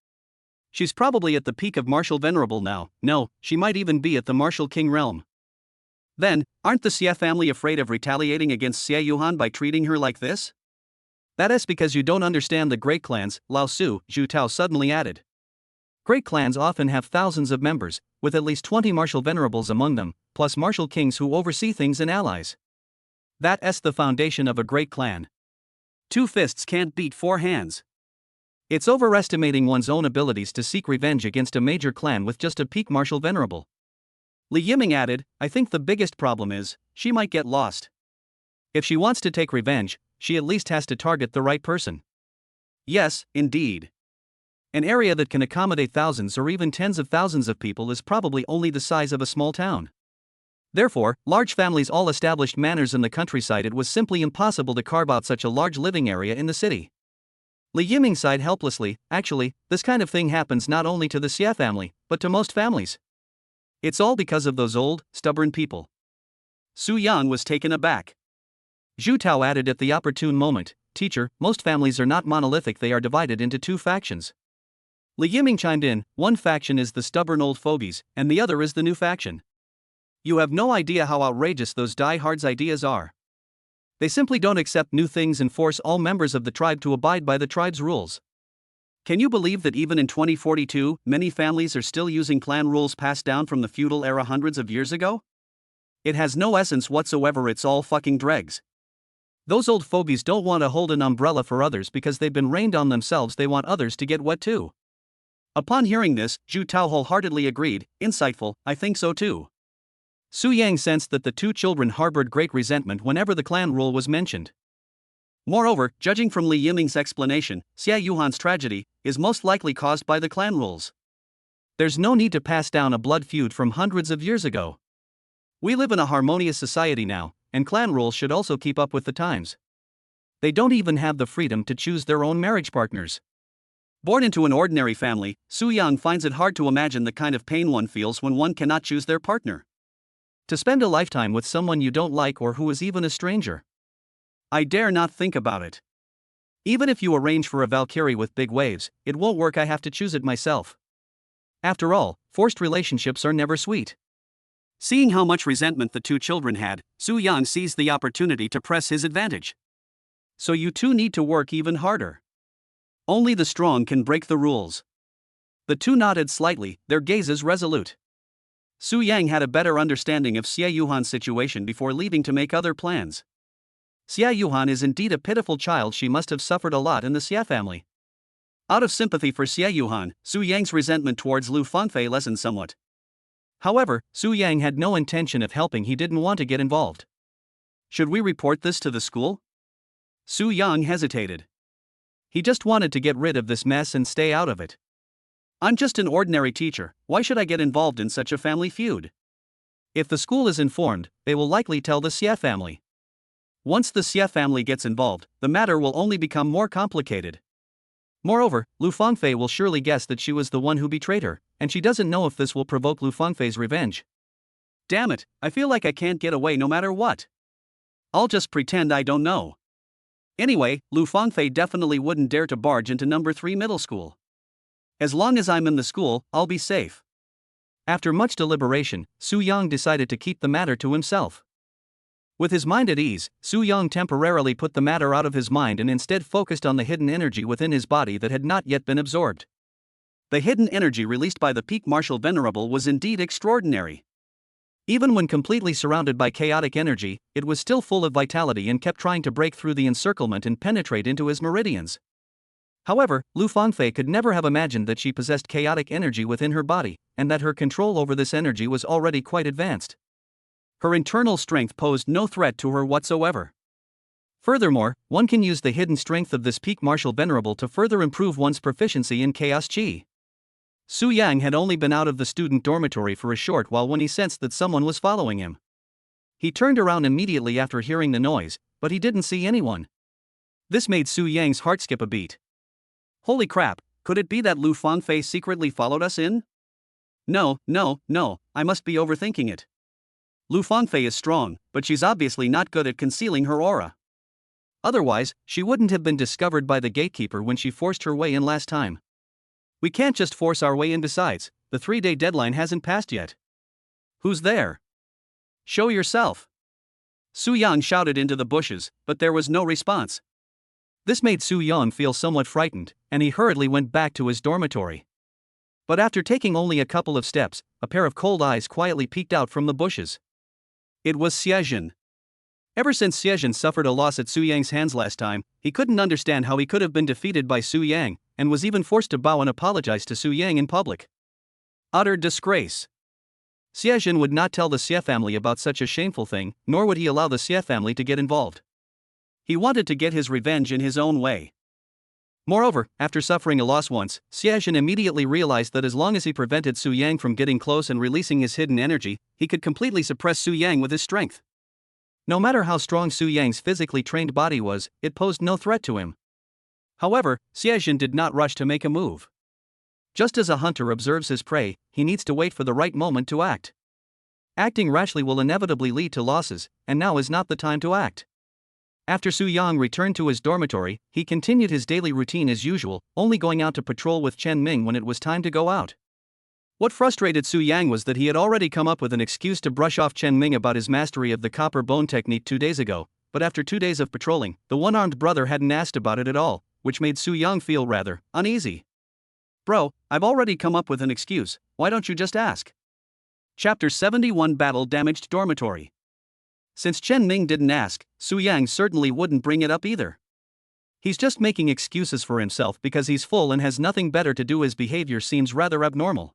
She's probably at the peak of martial venerable now. No, she might even be at the martial king realm. Then, aren't the Xie family afraid of retaliating against Xie Yuhan by treating her like this? That is because you don't understand the great clans, Lao Su, Zhu Tao suddenly added. Great clans often have thousands of members, with at least 20 martial venerables among them, plus martial kings who oversee things and allies. That's the foundation of a great clan. 2 fists can't beat 4 hands. It's overestimating one's own abilities to seek revenge against a major clan with just a peak martial venerable. Li Yiming added, I think the biggest problem is, she might get lost. If she wants to take revenge, she at least has to target the right person. Yes, indeed. An area that can accommodate thousands or even tens of thousands of people is probably only the size of a small town. Therefore, large families all established manners in the countryside. It was simply impossible to carve out such a large living area in the city. Li Yiming sighed helplessly. Actually, this kind of thing happens not only to the Xie family, but to most families. It's all because of those old, stubborn people. Su Yang was taken aback. Zhu Tao added at the opportune moment, Teacher, most families are not monolithic, they are divided into 2 factions. Li Yiming chimed in, one faction is the stubborn old fogies, and the other is the new faction. You have no idea how outrageous those die-hards' ideas are. They simply don't accept new things and force all members of the tribe to abide by the tribe's rules. Can you believe that even in 2042, many families are still using clan rules passed down from the feudal era hundreds of years ago? It has no essence whatsoever, it's all fucking dregs. Those old fogies don't want to hold an umbrella for others because they've been rained on themselves, they want others to get wet too. Upon hearing this, Zhu Tao wholeheartedly agreed, insightful, I think so too. Su Yang sensed that the 2 children harbored great resentment whenever the clan rule was mentioned. Moreover, judging from Li Yiming's explanation, Xie Yuhan's tragedy is most likely caused by the clan rules. There's no need to pass down a blood feud from hundreds of years ago. We live in a harmonious society now, and clan rules should also keep up with the times. They don't even have the freedom to choose their own marriage partners. Born into an ordinary family, Su Yang finds it hard to imagine the kind of pain one feels when one cannot choose their partner. To spend a lifetime with someone you don't like or who is even a stranger. I dare not think about it. Even if you arrange for a Valkyrie with big waves, it won't work, I have to choose it myself. After all, forced relationships are never sweet. Seeing how much resentment the 2 children had, Su Yang seized the opportunity to press his advantage. So you 2 need to work even harder. Only the strong can break the rules. The 2 nodded slightly, their gazes resolute. Su Yang had a better understanding of Xie Yuhan's situation before leaving to make other plans. Xie Yuhan is indeed a pitiful child, she must have suffered a lot in the Xie family. Out of sympathy for Xie Yuhan, Su Yang's resentment towards Lu Fangfei lessened somewhat. However, Su Yang had no intention of helping, he didn't want to get involved. Should we report this to the school? Su Yang hesitated. He just wanted to get rid of this mess and stay out of it. I'm just an ordinary teacher, why should I get involved in such a family feud? If the school is informed, they will likely tell the Xie family. Once the Xie family gets involved, the matter will only become more complicated. Moreover, Lu Fangfei will surely guess that she was the one who betrayed her, and she doesn't know if this will provoke Lu Fangfei's revenge. Damn it, I feel like I can't get away no matter what. I'll just pretend I don't know. Anyway, Lu Fangfei definitely wouldn't dare to barge into number 3 middle school. As long as I'm in the school, I'll be safe. After much deliberation, Su Yang decided to keep the matter to himself. With his mind at ease, Su Yang temporarily put the matter out of his mind and instead focused on the hidden energy within his body that had not yet been absorbed. The hidden energy released by the peak martial venerable was indeed extraordinary. Even when completely surrounded by chaotic energy, it was still full of vitality and kept trying to break through the encirclement and penetrate into his meridians. However, Lu Fangfei could never have imagined that she possessed chaotic energy within her body, and that her control over this energy was already quite advanced. Her internal strength posed no threat to her whatsoever. Furthermore, one can use the hidden strength of this peak martial venerable to further improve one's proficiency in chaos chi. Su Yang had only been out of the student dormitory for a short while when he sensed that someone was following him. He turned around immediately after hearing the noise, but he didn't see anyone. This made Su Yang's heart skip a beat. Holy crap, could it be that Lu Fangfei secretly followed us in? No, I must be overthinking it. Lu Fangfei is strong, but she's obviously not good at concealing her aura. Otherwise, she wouldn't have been discovered by the gatekeeper when she forced her way in last time. We can't just force our way in. Besides, the 3-day deadline hasn't passed yet. Who's there? Show yourself. Su Yang shouted into the bushes, but there was no response. This made Su Yang feel somewhat frightened, and he hurriedly went back to his dormitory. But after taking only a couple of steps, a pair of cold eyes quietly peeked out from the bushes. It was Xiejin. Ever since Xiejin suffered a loss at Su Yang's hands last time, he couldn't understand how he could have been defeated by Su Yang, and was even forced to bow and apologize to Su Yang in public. Utter disgrace. Xiejin would not tell the Xie family about such a shameful thing, nor would he allow the Xie family to get involved. He wanted to get his revenge in his own way. Moreover, after suffering a loss once, Xiejin immediately realized that as long as he prevented Su Yang from getting close and releasing his hidden energy, he could completely suppress Su Yang with his strength. No matter how strong Su Yang's physically trained body was, it posed no threat to him. However, Xiejin did not rush to make a move. Just as a hunter observes his prey, he needs to wait for the right moment to act. Acting rashly will inevitably lead to losses, and now is not the time to act. After Su Yang returned to his dormitory, he continued his daily routine as usual, only going out to patrol with Chen Ming when it was time to go out. What frustrated Su Yang was that he had already come up with an excuse to brush off Chen Ming about his mastery of the copper bone technique 2 days ago, but after 2 days of patrolling, the one-armed brother hadn't asked about it at all, which made Su Yang feel rather uneasy. Bro, I've already come up with an excuse, why don't you just ask? Chapter 71 Battle-Damaged Dormitory. Since Chen Ming didn't ask, Su Yang certainly wouldn't bring it up either. He's just making excuses for himself because he's full and has nothing better to do. His behavior seems rather abnormal.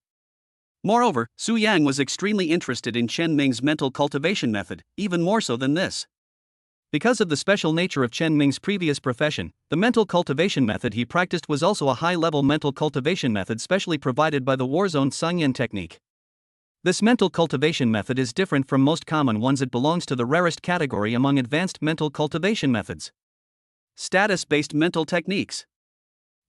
Moreover, Su Yang was extremely interested in Chen Ming's mental cultivation method, even more so than this. Because of the special nature of Chen Ming's previous profession, the mental cultivation method he practiced was also a high-level mental cultivation method specially provided by the Warzone Sangyan technique. This mental cultivation method is different from most common ones. It belongs to the rarest category among advanced mental cultivation methods. Status-based mental techniques.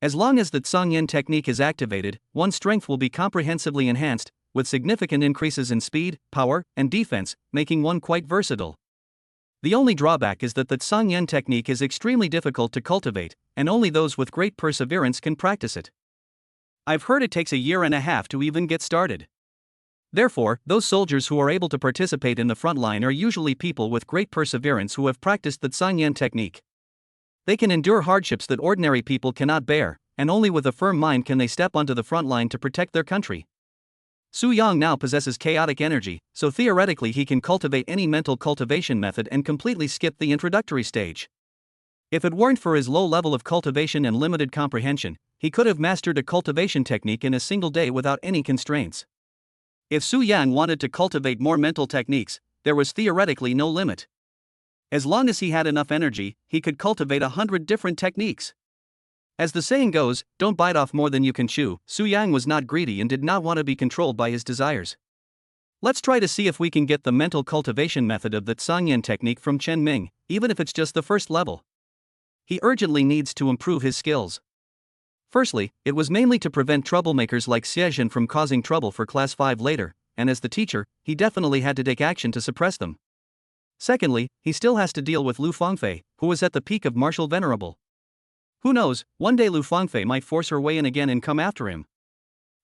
As long as the Sangyan technique is activated, one's strength will be comprehensively enhanced, with significant increases in speed, power, and defense, making one quite versatile. The only drawback is that the Sangyan technique is extremely difficult to cultivate, and only those with great perseverance can practice it. I've heard it takes a year and a half to even get started. Therefore, those soldiers who are able to participate in the front line are usually people with great perseverance who have practiced the Sangyan technique. They can endure hardships that ordinary people cannot bear, and only with a firm mind can they step onto the front line to protect their country. Su Yang now possesses chaotic energy, so theoretically he can cultivate any mental cultivation method and completely skip the introductory stage. If it weren't for his low level of cultivation and limited comprehension, he could have mastered a cultivation technique in a single day without any constraints. If Su Yang wanted to cultivate more mental techniques, there was theoretically no limit. As long as he had enough energy, he could cultivate 100 different techniques. As the saying goes, don't bite off more than you can chew. Su Yang was not greedy and did not want to be controlled by his desires. Let's try to see if we can get the mental cultivation method of the Sangyan technique from Chen Ming, even if it's just the first level. He urgently needs to improve his skills. Firstly, it was mainly to prevent troublemakers like Xiejin from causing trouble for Class 5 later, and as the teacher, he definitely had to take action to suppress them. Secondly, he still has to deal with Lu Fangfei, who was at the peak of martial venerable. Who knows, one day Lu Fangfei might force her way in again and come after him.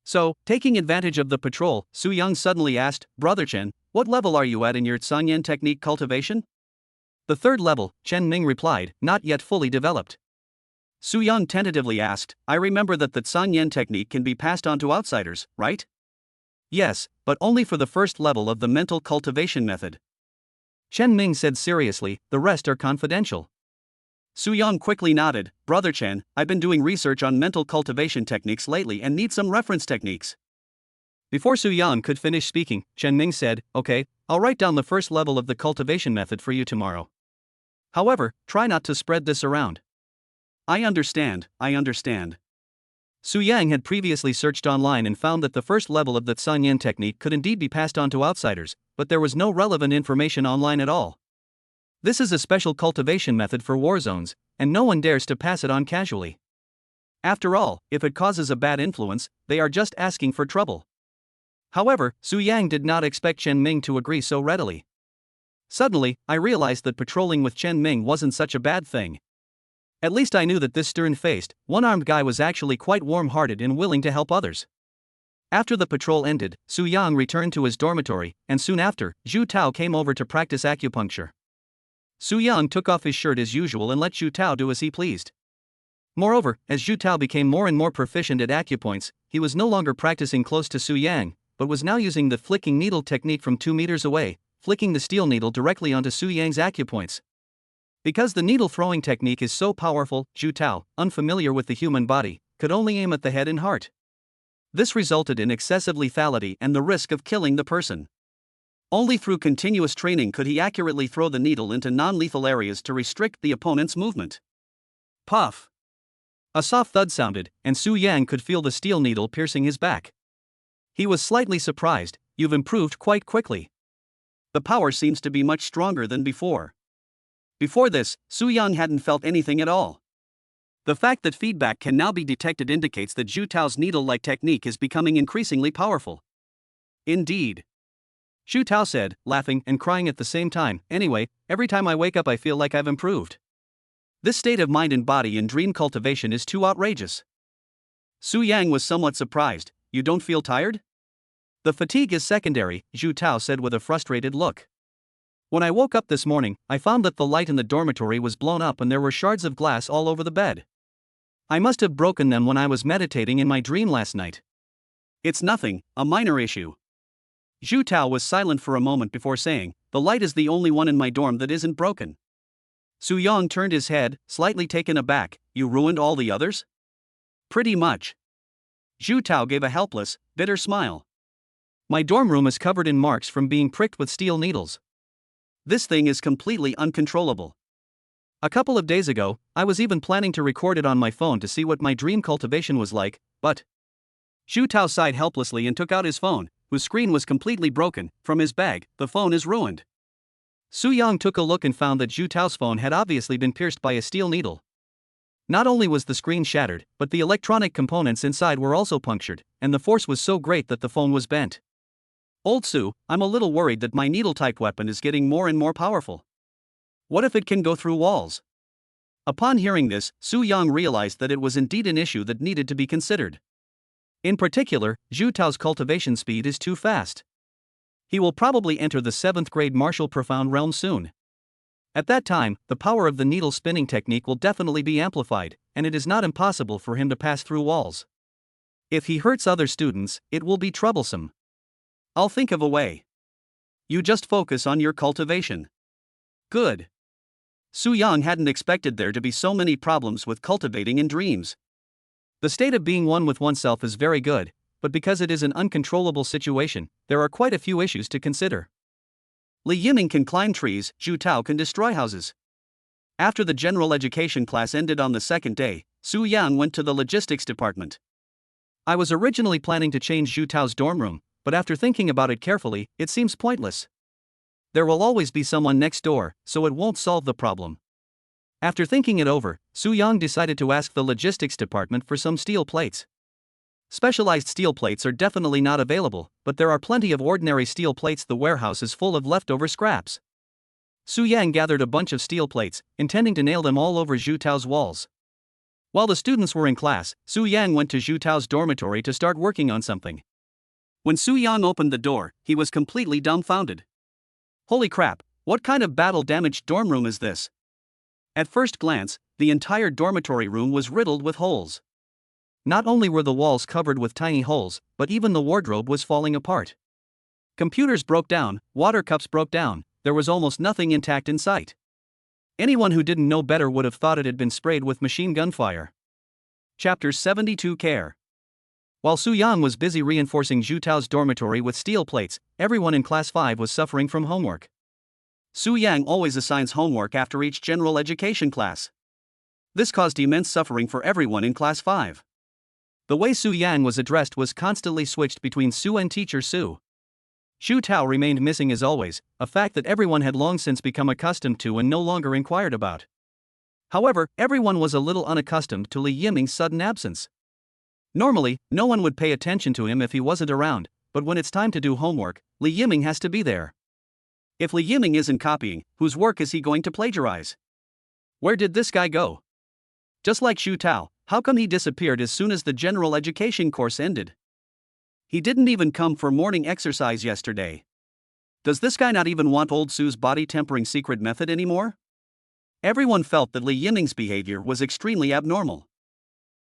So, taking advantage of the patrol, Su Yang suddenly asked, Brother Chen, what level are you at in your Sangyan technique cultivation? The 3rd level, Chen Ming replied, not yet fully developed. Su Yang tentatively asked, I remember that the Sangyan technique can be passed on to outsiders, right? Yes, but only for the 1st level of the mental cultivation method. Chen Ming said seriously, the rest are confidential. Su Yang quickly nodded, Brother Chen, I've been doing research on mental cultivation techniques lately and need some reference techniques. Before Su Yang could finish speaking, Chen Ming said, okay, I'll write down the 1st level of the cultivation method for you tomorrow. However, try not to spread this around. I understand. Su Yang had previously searched online and found that the 1st level of the Sangyan technique could indeed be passed on to outsiders, but there was no relevant information online at all. This is a special cultivation method for war zones, and no one dares to pass it on casually. After all, if it causes a bad influence, they are just asking for trouble. However, Su Yang did not expect Chen Ming to agree so readily. Suddenly, I realized that patrolling with Chen Ming wasn't such a bad thing. At least I knew that this stern-faced, one-armed guy was actually quite warm-hearted and willing to help others. After the patrol ended, Su Yang returned to his dormitory, and soon after, Zhu Tao came over to practice acupuncture. Su Yang took off his shirt as usual and let Zhu Tao do as he pleased. Moreover, as Zhu Tao became more and more proficient at acupoints, he was no longer practicing close to Su Yang, but was now using the flicking needle technique from 2 meters away, flicking the steel needle directly onto Su Yang's acupoints. Because the needle throwing technique is so powerful, Zhu Tao, unfamiliar with the human body, could only aim at the head and heart. This resulted in excessive lethality and the risk of killing the person. Only through continuous training could he accurately throw the needle into non-lethal areas to restrict the opponent's movement. Puff! A soft thud sounded, and Su Yang could feel the steel needle piercing his back. He was slightly surprised. You've improved quite quickly. The power seems to be much stronger than before. Before this, Su Yang hadn't felt anything at all. The fact that feedback can now be detected indicates that Zhu Tao's needle-like technique is becoming increasingly powerful. Indeed. Zhu Tao said, laughing and crying at the same time. Anyway, every time I wake up I feel like I've improved. This state of mind and body in dream cultivation is too outrageous. Su Yang was somewhat surprised. You don't feel tired? The fatigue is secondary, Zhu Tao said with a frustrated look. When I woke up this morning, I found that the light in the dormitory was blown up and there were shards of glass all over the bed. I must have broken them when I was meditating in my dream last night. It's nothing, a minor issue. Zhu Tao was silent for a moment before saying, the light is the only one in my dorm that isn't broken. Su Yang turned his head, slightly taken aback. You ruined all the others? Pretty much. Zhu Tao gave a helpless, bitter smile. My dorm room is covered in marks from being pricked with steel needles. This thing is completely uncontrollable. A couple of days ago, I was even planning to record it on my phone to see what my dream cultivation was like, but... Zhu Tao sighed helplessly and took out his phone, whose screen was completely broken, from his bag. The phone is ruined. Su Yang took a look and found that Zhu Tao's phone had obviously been pierced by a steel needle. Not only was the screen shattered, but the electronic components inside were also punctured, and the force was so great that the phone was bent. Old Su, I'm a little worried that my needle-type weapon is getting more and more powerful. What if it can go through walls? Upon hearing this, Su Yang realized that it was indeed an issue that needed to be considered. In particular, Zhu Tao's cultivation speed is too fast. He will probably enter the 7th grade martial profound realm soon. At that time, the power of the needle spinning technique will definitely be amplified, and it is not impossible for him to pass through walls. If he hurts other students, it will be troublesome. I'll think of a way. You just focus on your cultivation. Good. Su Yang hadn't expected there to be so many problems with cultivating in dreams. The state of being one with oneself is very good, but because it is an uncontrollable situation, there are quite a few issues to consider. Li Yiming can climb trees, Zhu Tao can destroy houses. After the general education class ended on the second day, Su Yang went to the logistics department. I was originally planning to change Zhu Tao's dorm room, but after thinking about it carefully, it seems pointless. There will always be someone next door, so it won't solve the problem. After thinking it over, Su Yang decided to ask the logistics department for some steel plates. Specialized steel plates are definitely not available, but there are plenty of ordinary steel plates. The warehouse is full of leftover scraps. Su Yang gathered a bunch of steel plates, intending to nail them all over Zhu Tao's walls. While the students were in class, Su Yang went to Zhu Tao's dormitory to start working on something. When Su Yang opened the door, he was completely dumbfounded. Holy crap, what kind of battle-damaged dorm room is this? At first glance, the entire dormitory room was riddled with holes. Not only were the walls covered with tiny holes, but even the wardrobe was falling apart. Computers broke down, water cups broke down, there was almost nothing intact in sight. Anyone who didn't know better would have thought it had been sprayed with machine gun fire. Chapter 72 Care. While Su Yang was busy reinforcing Zhu Tao's dormitory with steel plates, everyone in Class 5 was suffering from homework. Su Yang always assigns homework after each general education class. This caused immense suffering for everyone in Class 5. The way Su Yang was addressed was constantly switched between Su and Teacher Su. Zhu Tao remained missing as always, a fact that everyone had long since become accustomed to and no longer inquired about. However, everyone was a little unaccustomed to Li Yiming's sudden absence. Normally, no one would pay attention to him if he wasn't around, but when it's time to do homework, Li Yiming has to be there. If Li Yiming isn't copying, whose work is he going to plagiarize? Where did this guy go? Just like Xu Tao, how come he disappeared as soon as the general education course ended? He didn't even come for morning exercise yesterday. Does this guy not even want old Su's body tempering secret method anymore? Everyone felt that Li Yiming's behavior was extremely abnormal.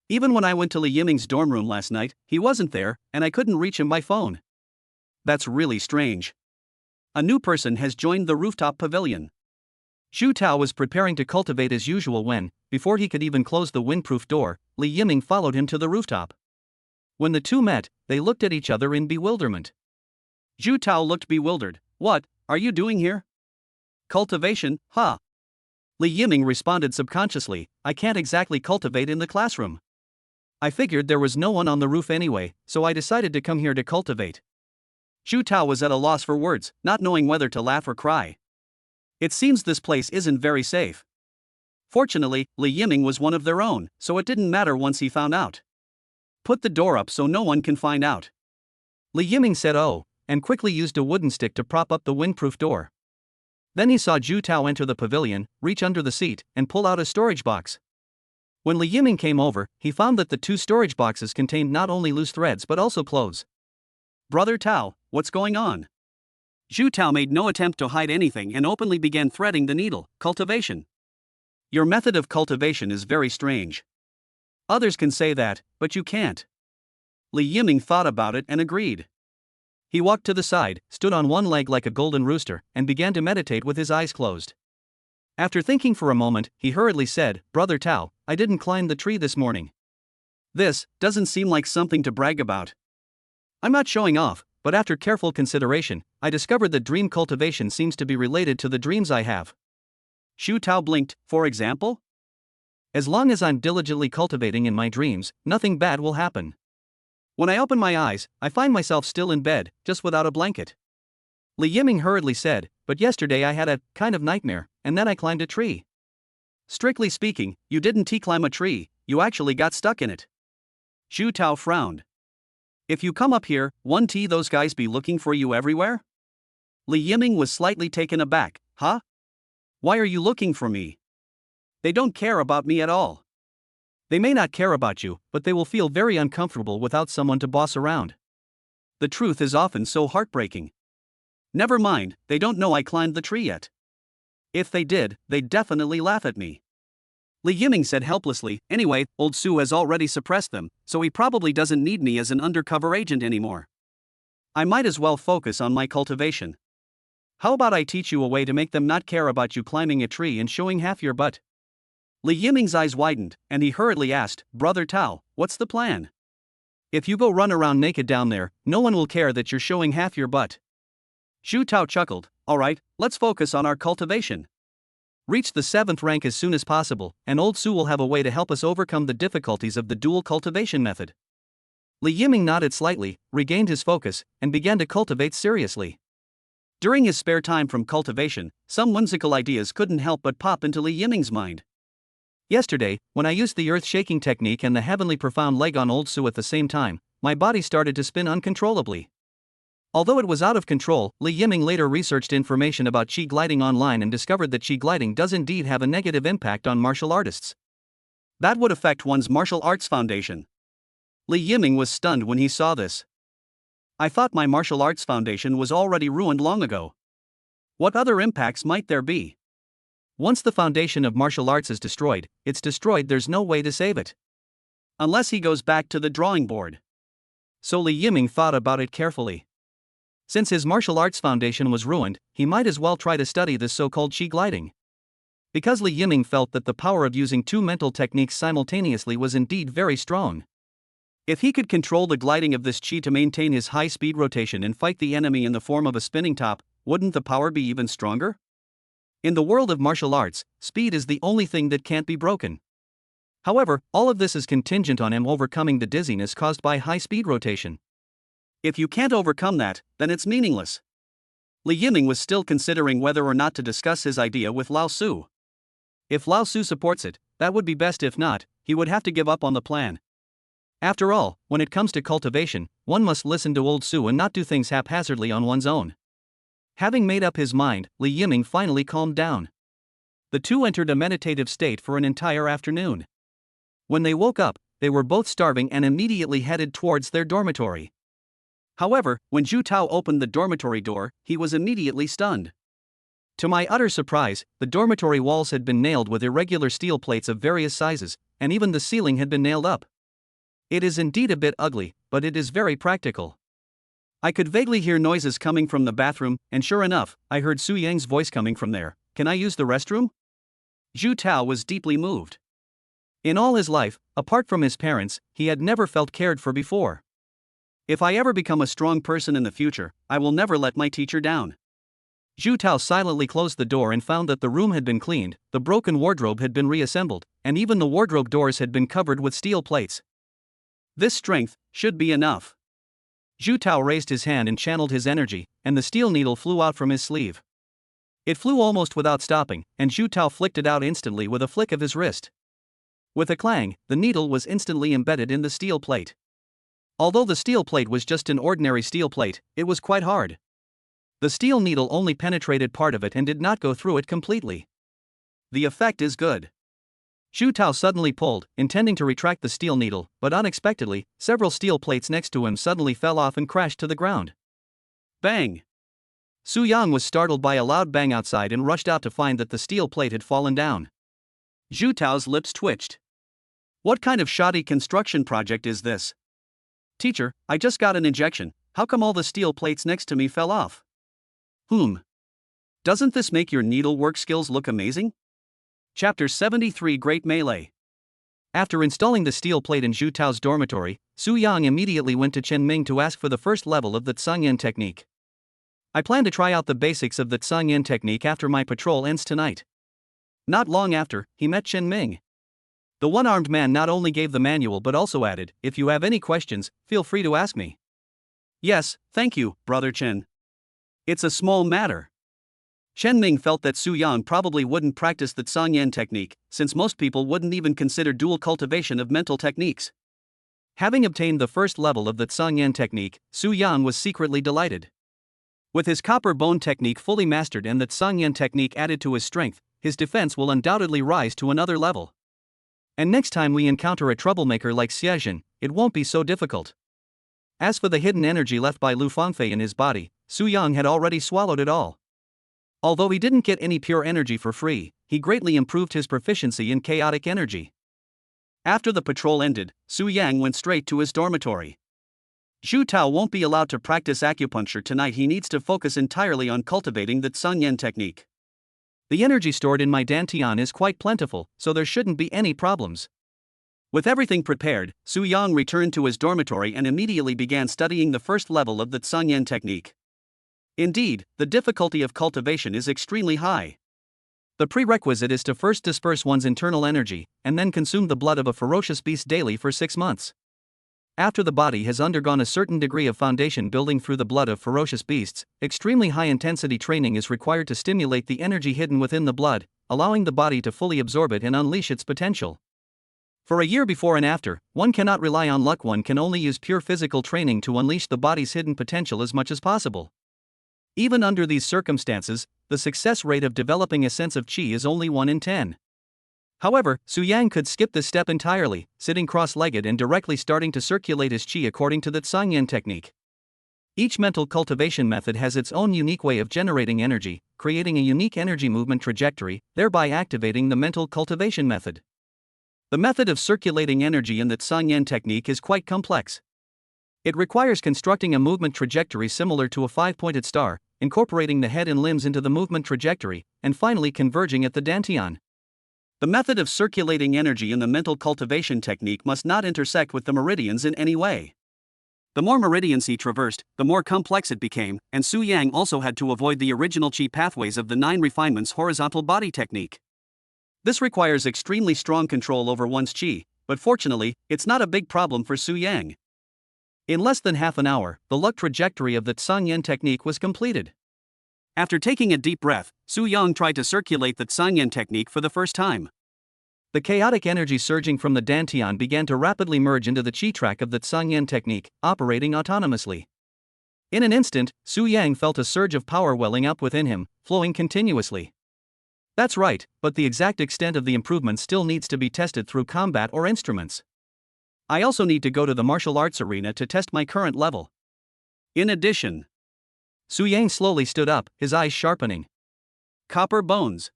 Even when I went to Li Yiming's dorm room last night, he wasn't there, and I couldn't reach him by phone. That's really strange. A new person has joined the rooftop pavilion. Xu Tao was preparing to cultivate as usual when, before he could even close the windproof door, Li Yiming followed him to the rooftop. When the two met, they looked at each other in bewilderment. Xu Tao looked bewildered. What are you doing here? Cultivation, huh? Li Yiming responded subconsciously, I can't exactly cultivate in the classroom. I figured there was no one on the roof anyway, so I decided to come here to cultivate. Xu Tao was at a loss for words, not knowing whether to laugh or cry. It seems this place isn't very safe. Fortunately, Li Yiming was one of their own, so it didn't matter once he found out. Put the door up so no one can find out. Li Yiming said oh, and quickly used a wooden stick to prop up the windproof door. Then he saw Xu Tao enter the pavilion, reach under the seat, and pull out a storage box. When Li Yiming came over, he found that the two storage boxes contained not only loose threads but also clothes. Brother Tao, what's going on? Xu Tao made no attempt to hide anything and openly began threading the needle. Cultivation. Your method of cultivation is very strange. Others can say that, but you can't. Li Yiming thought about it and agreed. He walked to the side, stood on one leg like a golden rooster, and began to meditate with his eyes closed. After thinking for a moment, he hurriedly said, Brother Tao, I didn't climb the tree this morning. This doesn't seem like something to brag about. I'm not showing off, but after careful consideration, I discovered that dream cultivation seems to be related to the dreams I have. Xu Tao blinked, for example? As long as I'm diligently cultivating in my dreams, nothing bad will happen. When I open my eyes, I find myself still in bed, just without a blanket. Li Yiming hurriedly said, but yesterday I had a kind of nightmare, and then I climbed a tree. Strictly speaking, you didn't climb a tree, you actually got stuck in it. Xu Tao frowned. If you come up here, won't those guys be looking for you everywhere? Li Yiming was slightly taken aback. Huh? Why are you looking for me? They don't care about me at all. They may not care about you, but they will feel very uncomfortable without someone to boss around. The truth is often so heartbreaking. Never mind, they don't know I climbed the tree yet. If they did, they'd definitely laugh at me. Li Yiming said helplessly, anyway, old Su has already suppressed them, so he probably doesn't need me as an undercover agent anymore. I might as well focus on my cultivation. How about I teach you a way to make them not care about you climbing a tree and showing half your butt? Li Yiming's eyes widened, and he hurriedly asked, Brother Tao, what's the plan? If you go run around naked down there, no one will care that you're showing half your butt. Xu Tao chuckled, alright, let's focus on our cultivation. Reach the 7th rank as soon as possible, and old Su will have a way to help us overcome the difficulties of the dual cultivation method. Li Yiming nodded slightly, regained his focus, and began to cultivate seriously. During his spare time from cultivation, some whimsical ideas couldn't help but pop into Li Yiming's mind. Yesterday, when I used the earth-shaking technique and the heavenly profound leg on old Su at the same time, my body started to spin uncontrollably. Although it was out of control, Li Yiming later researched information about qi gliding online and discovered that qi gliding does indeed have a negative impact on martial artists. That would affect one's martial arts foundation. Li Yiming was stunned when he saw this. I thought my martial arts foundation was already ruined long ago. What other impacts might there be? Once the foundation of martial arts is destroyed, it's destroyed, there's no way to save it. Unless he goes back to the drawing board. So Li Yiming thought about it carefully. Since his martial arts foundation was ruined, he might as well try to study this so-called qi gliding. Because Li Yiming felt that the power of using two mental techniques simultaneously was indeed very strong. If he could control the gliding of this qi to maintain his high-speed rotation and fight the enemy in the form of a spinning top, wouldn't the power be even stronger? In the world of martial arts, speed is the only thing that can't be broken. However, all of this is contingent on him overcoming the dizziness caused by high-speed rotation. If you can't overcome that, then it's meaningless. Li Yiming was still considering whether or not to discuss his idea with Lao Su. If Lao Su supports it, that would be best. If not, he would have to give up on the plan. After all, when it comes to cultivation, one must listen to old Su and not do things haphazardly on one's own. Having made up his mind, Li Yiming finally calmed down. The two entered a meditative state for an entire afternoon. When they woke up, they were both starving and immediately headed towards their dormitory. However, when Zhu Tao opened the dormitory door, he was immediately stunned. To my utter surprise, the dormitory walls had been nailed with irregular steel plates of various sizes, and even the ceiling had been nailed up. It is indeed a bit ugly, but it is very practical. I could vaguely hear noises coming from the bathroom, and sure enough, I heard Su Yang's voice coming from there. "Can I use the restroom?" Zhu Tao was deeply moved. In all his life, apart from his parents, he had never felt cared for before. "If I ever become a strong person in the future, I will never let my teacher down." Zhu Tao silently closed the door and found that the room had been cleaned, the broken wardrobe had been reassembled, and even the wardrobe doors had been covered with steel plates. This strength should be enough. Zhu Tao raised his hand and channeled his energy, and the steel needle flew out from his sleeve. It flew almost without stopping, and Zhu Tao flicked it out instantly with a flick of his wrist. With a clang, the needle was instantly embedded in the steel plate. Although the steel plate was just an ordinary steel plate, it was quite hard. The steel needle only penetrated part of it and did not go through it completely. The effect is good. Zhu Tao suddenly pulled, intending to retract the steel needle, but unexpectedly, several steel plates next to him suddenly fell off and crashed to the ground. Bang! Su Yang was startled by a loud bang outside and rushed out to find that the steel plate had fallen down. Zhu Tao's lips twitched. What kind of shoddy construction project is this? Teacher, I just got an injection, how come all the steel plates next to me fell off? Doesn't this make your needlework skills look amazing? Chapter 73 Great Melee. After installing the steel plate in Zhu Tao's dormitory, Su Yang immediately went to Chen Ming to ask for the first level of the Tsangyan technique. I plan to try out the basics of the Tsangyan technique after my patrol ends tonight. Not long after, he met Chen Ming. The one-armed man not only gave the manual but also added, "If you have any questions, feel free to ask me." "Yes, thank you, Brother Chen. It's a small matter." Chen Ming felt that Su Yang probably wouldn't practice the Tsangyan technique, since most people wouldn't even consider dual cultivation of mental techniques. Having obtained the first level of the Tsangyan technique, Su Yang was secretly delighted. With his copper bone technique fully mastered and the Tsangyan technique added to his strength, his defense will undoubtedly rise to another level. And next time we encounter a troublemaker like Xiejin, it won't be so difficult. As for the hidden energy left by Lu Fangfei in his body, Su Yang had already swallowed it all. Although he didn't get any pure energy for free, he greatly improved his proficiency in chaotic energy. After the patrol ended, Su Yang went straight to his dormitory. Zhu Tao won't be allowed to practice acupuncture tonight. He needs to focus entirely on cultivating the Tsangyan technique. The energy stored in my dantian is quite plentiful, so there shouldn't be any problems. With everything prepared, Su Yang returned to his dormitory and immediately began studying the first level of the Tsangyan technique. Indeed, the difficulty of cultivation is extremely high. The prerequisite is to first disperse one's internal energy, and then consume the blood of a ferocious beast daily for 6 months. After the body has undergone a certain degree of foundation building through the blood of ferocious beasts, extremely high-intensity training is required to stimulate the energy hidden within the blood, allowing the body to fully absorb it and unleash its potential. For a year before and after, one cannot rely on luck. One can only use pure physical training to unleash the body's hidden potential as much as possible. Even under these circumstances, the success rate of developing a sense of qi is only 1 in 10. However, Su Yang could skip this step entirely, sitting cross-legged and directly starting to circulate his qi according to the Tsangyan technique. Each mental cultivation method has its own unique way of generating energy, creating a unique energy movement trajectory, thereby activating the mental cultivation method. The method of circulating energy in the Tsangyan technique is quite complex. It requires constructing a movement trajectory similar to a 5-pointed star, incorporating the head and limbs into the movement trajectory, and finally converging at the dantian. The method of circulating energy in the mental cultivation technique must not intersect with the meridians in any way. The more meridians he traversed, the more complex it became, and Su Yang also had to avoid the original qi pathways of the 9 refinements horizontal body technique. This requires extremely strong control over one's qi, but fortunately, it's not a big problem for Su Yang. In less than half an hour, the luck trajectory of the Tsangyan technique was completed. After taking a deep breath, Su Yang tried to circulate the Tsangyan technique for the first time. The chaotic energy surging from the dantian began to rapidly merge into the qi track of the Tsangyan technique, operating autonomously. In an instant, Su Yang felt a surge of power welling up within him, flowing continuously. That's right, but the exact extent of the improvement still needs to be tested through combat or instruments. I also need to go to the martial arts arena to test my current level. In addition, Su Yang slowly stood up, his eyes sharpening. Copper bones.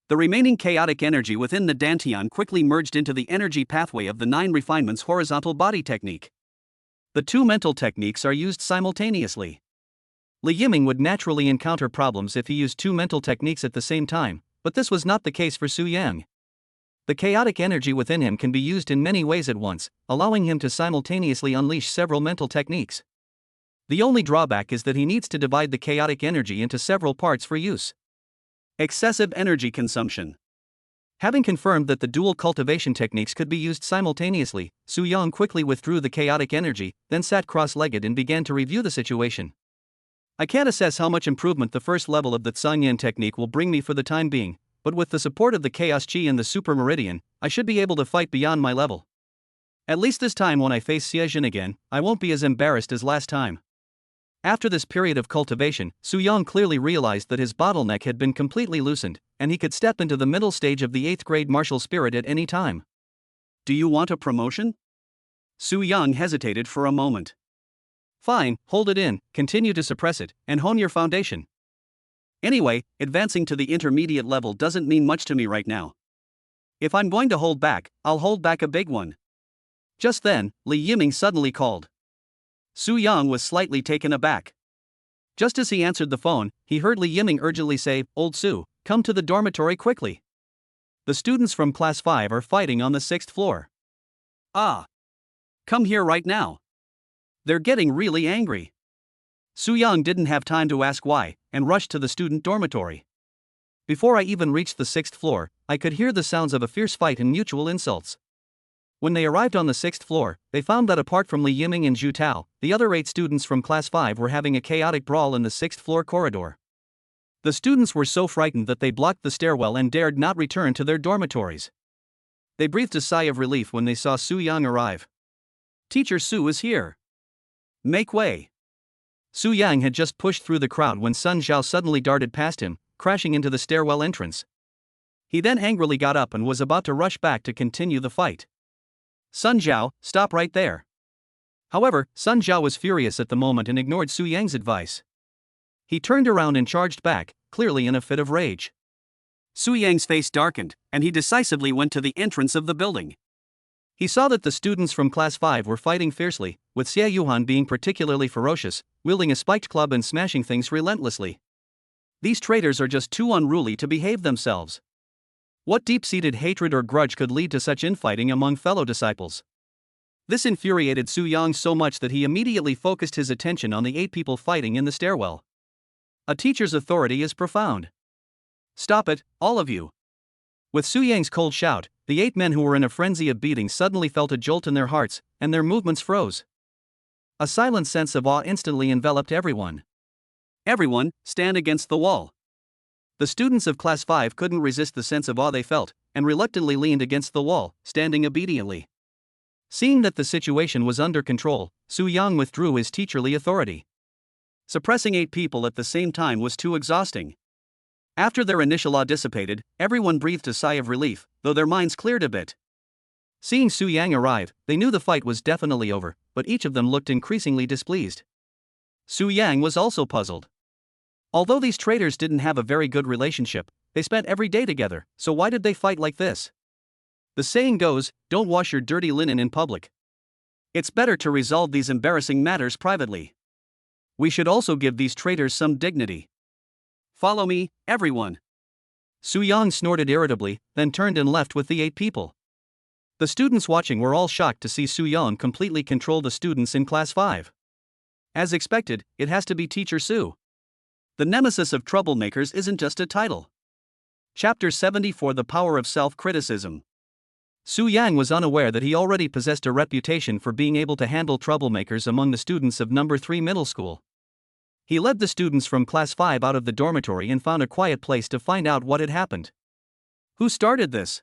The remaining chaotic energy within the Dantian quickly merged into the energy pathway of the 9 refinements horizontal body technique. The 2 mental techniques are used simultaneously. Li Yiming would naturally encounter problems if he used 2 mental techniques at the same time, but this was not the case for Su Yang. The chaotic energy within him can be used in many ways at once, allowing him to simultaneously unleash several mental techniques. The only drawback is that he needs to divide the chaotic energy into several parts for use. Excessive energy consumption. Having confirmed that the dual cultivation techniques could be used simultaneously, Su Yang quickly withdrew the chaotic energy, then sat cross-legged and began to review the situation. I can't assess how much improvement the first level of the Tsangyan technique will bring me for the time being, but with the support of the Chaos Chi and the Super Meridian, I should be able to fight beyond my level. At least this time when I face Xiejin again, I won't be as embarrassed as last time. After this period of cultivation, Su Yang clearly realized that his bottleneck had been completely loosened, and he could step into the middle stage of the 8th grade martial spirit at any time. Do you want a promotion? Su Yang hesitated for a moment. Fine, hold it in, continue to suppress it, and hone your foundation. Anyway, advancing to the intermediate level doesn't mean much to me right now. If I'm going to hold back, I'll hold back a big one. Just then, Li Yiming suddenly called. Su Yang was slightly taken aback. Just as he answered the phone, he heard Li Yiming urgently say, "Old Su, come to the dormitory quickly. The students from Class 5 are fighting on the 6th floor." Ah! Come here right now. They're getting really angry. Su Yang didn't have time to ask why, and rushed to the student dormitory. Before I even reached the 6th floor, I could hear the sounds of a fierce fight and mutual insults. When they arrived on the 6th floor, they found that apart from Li Yiming and Zhu Tao, the other 8 students from Class 5 were having a chaotic brawl in the 6th floor corridor. The students were so frightened that they blocked the stairwell and dared not return to their dormitories. They breathed a sigh of relief when they saw Su Yang arrive. "Teacher Su is here. Make way." Su Yang had just pushed through the crowd when Sun Zhao suddenly darted past him, crashing into the stairwell entrance. He then angrily got up and was about to rush back to continue the fight. "Sun Zhao, stop right there." However, Sun Zhao was furious at the moment and ignored Su Yang's advice. He turned around and charged back, clearly in a fit of rage. Su Yang's face darkened, and he decisively went to the entrance of the building. He saw that the students from Class 5 were fighting fiercely, with Xie Yuhan being particularly ferocious, wielding a spiked club and smashing things relentlessly. These traitors are just too unruly to behave themselves. What deep-seated hatred or grudge could lead to such infighting among fellow disciples? This infuriated Su Yang so much that he immediately focused his attention on the 8 people fighting in the stairwell. A teacher's authority is profound. "Stop it, all of you." With Su Yang's cold shout, the 8 men who were in a frenzy of beating suddenly felt a jolt in their hearts, and their movements froze. A silent sense of awe instantly enveloped everyone. "Everyone, stand against the wall." The students of Class 5 couldn't resist the sense of awe they felt, and reluctantly leaned against the wall, standing obediently. Seeing that the situation was under control, Su Yang withdrew his teacherly authority. Suppressing 8 people at the same time was too exhausting. After their initial awe dissipated, everyone breathed a sigh of relief, though their minds cleared a bit. Seeing Su Yang arrive, they knew the fight was definitely over, but each of them looked increasingly displeased. Su Yang was also puzzled. Although these traitors didn't have a very good relationship, they spent every day together, so why did they fight like this? The saying goes, "Don't wash your dirty linen in public." It's better to resolve these embarrassing matters privately. We should also give these traitors some dignity. Follow me, everyone. Su Yang snorted irritably, then turned and left with the 8 people. The students watching were all shocked to see Su Yang completely control the students in Class 5. As expected, it has to be Teacher Su. The nemesis of troublemakers isn't just a title. Chapter 74: The Power of Self-Criticism. Su Yang was unaware that he already possessed a reputation for being able to handle troublemakers among the students of No. 3 Middle School. He led the students from Class 5 out of the dormitory and found a quiet place to find out what had happened. "Who started this?"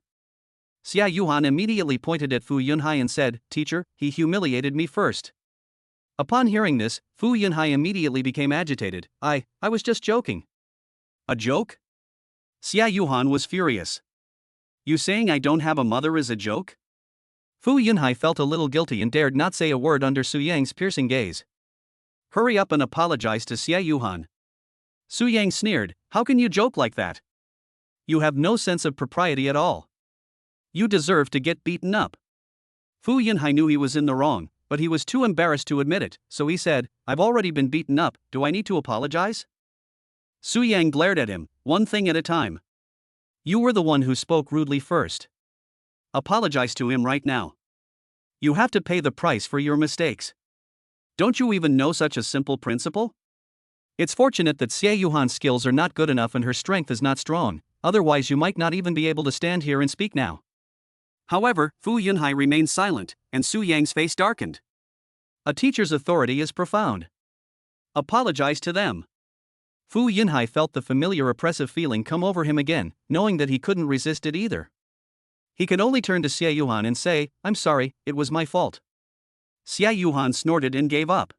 Xia Yuhan immediately pointed at Fu Yunhai and said, "Teacher, he humiliated me first." Upon hearing this, Fu Yunhai immediately became agitated. I was just joking. A joke? Xia Yuhan was furious. You saying I don't have a mother is a joke? Fu Yunhai felt a little guilty and dared not say a word under Su Yang's piercing gaze. Hurry up and apologize to Xia Yuhan. Su Yang sneered, how can you joke like that? You have no sense of propriety at all. You deserve to get beaten up. Fu Yunhai knew he was in the wrong, but he was too embarrassed to admit it, so he said, I've already been beaten up, do I need to apologize? Su Yang glared at him, one thing at a time. You were the one who spoke rudely first. Apologize to him right now. You have to pay the price for your mistakes. Don't you even know such a simple principle? It's fortunate that Xia Yuhan's skills are not good enough and her strength is not strong, otherwise you might not even be able to stand here and speak now. However, Fu Yunhai remained silent, and Su Yang's face darkened. A teacher's authority is profound. Apologize to them. Fu Yunhai felt the familiar oppressive feeling come over him again, knowing that he couldn't resist it either. He could only turn to Xia Yuhan and say, I'm sorry, it was my fault. Xia Yuhan snorted and gave up.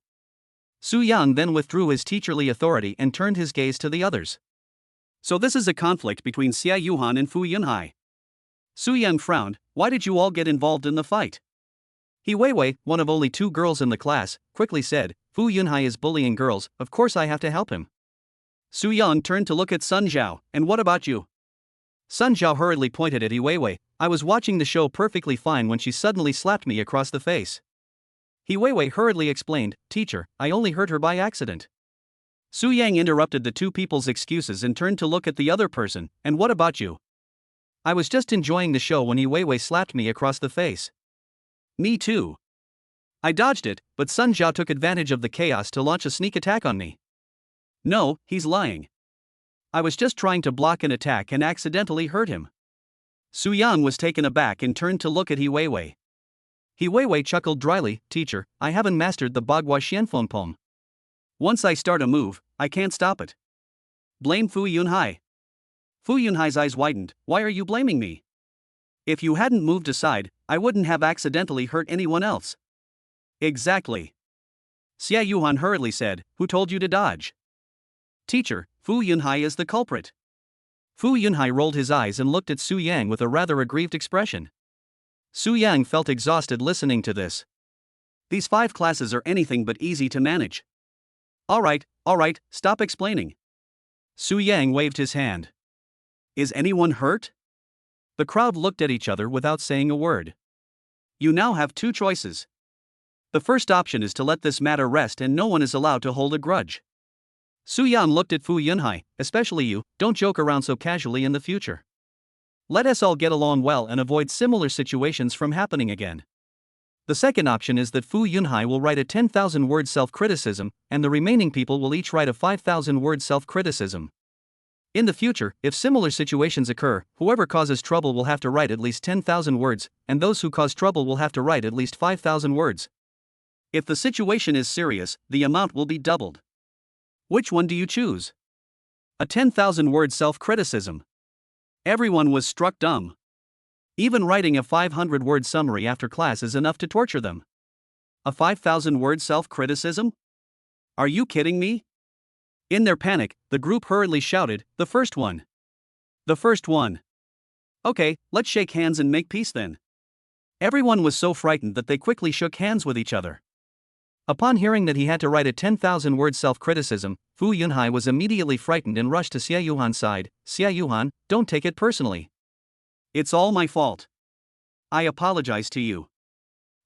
Su Yang then withdrew his teacherly authority and turned his gaze to the others. So this is a conflict between Xia Yuhan and Fu Yunhai. Su Yang frowned, why did you all get involved in the fight? He Weiwei, one of only 2 girls in the class, quickly said, Fu Yunhai is bullying girls, of course I have to help him. Su Yang turned to look at Sun Zhao, and what about you? Sun Zhao hurriedly pointed at He Weiwei, I was watching the show perfectly fine when she suddenly slapped me across the face. He Weiwei hurriedly explained, teacher, I only hurt her by accident. Su Yang interrupted the 2 people's excuses and turned to look at the other person, and what about you? I was just enjoying the show when He Weiwei slapped me across the face. Me too. I dodged it, but Sun Zhao took advantage of the chaos to launch a sneak attack on me. No, he's lying. I was just trying to block an attack and accidentally hurt him. Su Yang was taken aback and turned to look at He Weiwei. He Weiwei chuckled dryly, teacher, I haven't mastered the Bagua Xianfeng poem. Once I start a move, I can't stop it. Blame Fu Yunhai. Fu Yunhai's eyes widened, why are you blaming me? If you hadn't moved aside, I wouldn't have accidentally hurt anyone else. Exactly. Xia Yuhan hurriedly said, who told you to dodge? Teacher, Fu Yunhai is the culprit. Fu Yunhai rolled his eyes and looked at Su Yang with a rather aggrieved expression. Su Yang felt exhausted listening to this. These 5 classes are anything but easy to manage. Alright, stop explaining. Su Yang waved his hand. Is anyone hurt? The crowd looked at each other without saying a word. You now have 2 choices. The first option is to let this matter rest and no one is allowed to hold a grudge. Su Yang looked at Fu Yunhai, especially you, don't joke around so casually in the future. Let us all get along well and avoid similar situations from happening again. The second option is that Fu Yunhai will write a 10,000-word self-criticism, and the remaining people will each write a 5,000-word self-criticism. In the future, if similar situations occur, whoever causes trouble will have to write at least 10,000 words, and those who cause trouble will have to write at least 5,000 words. If the situation is serious, the amount will be doubled. Which one do you choose? A 10,000-word self-criticism. Everyone was struck dumb. Even writing a 500-word summary after class is enough to torture them. A 5,000-word self-criticism? Are you kidding me? In their panic, the group hurriedly shouted, the first one. The first one. Okay, let's shake hands and make peace then. Everyone was so frightened that they quickly shook hands with each other. Upon hearing that he had to write a 10,000-word self-criticism, Fu Yunhai was immediately frightened and rushed to Xia Yuhan's side. Xia Yuhan, don't take it personally. It's all my fault. I apologize to you.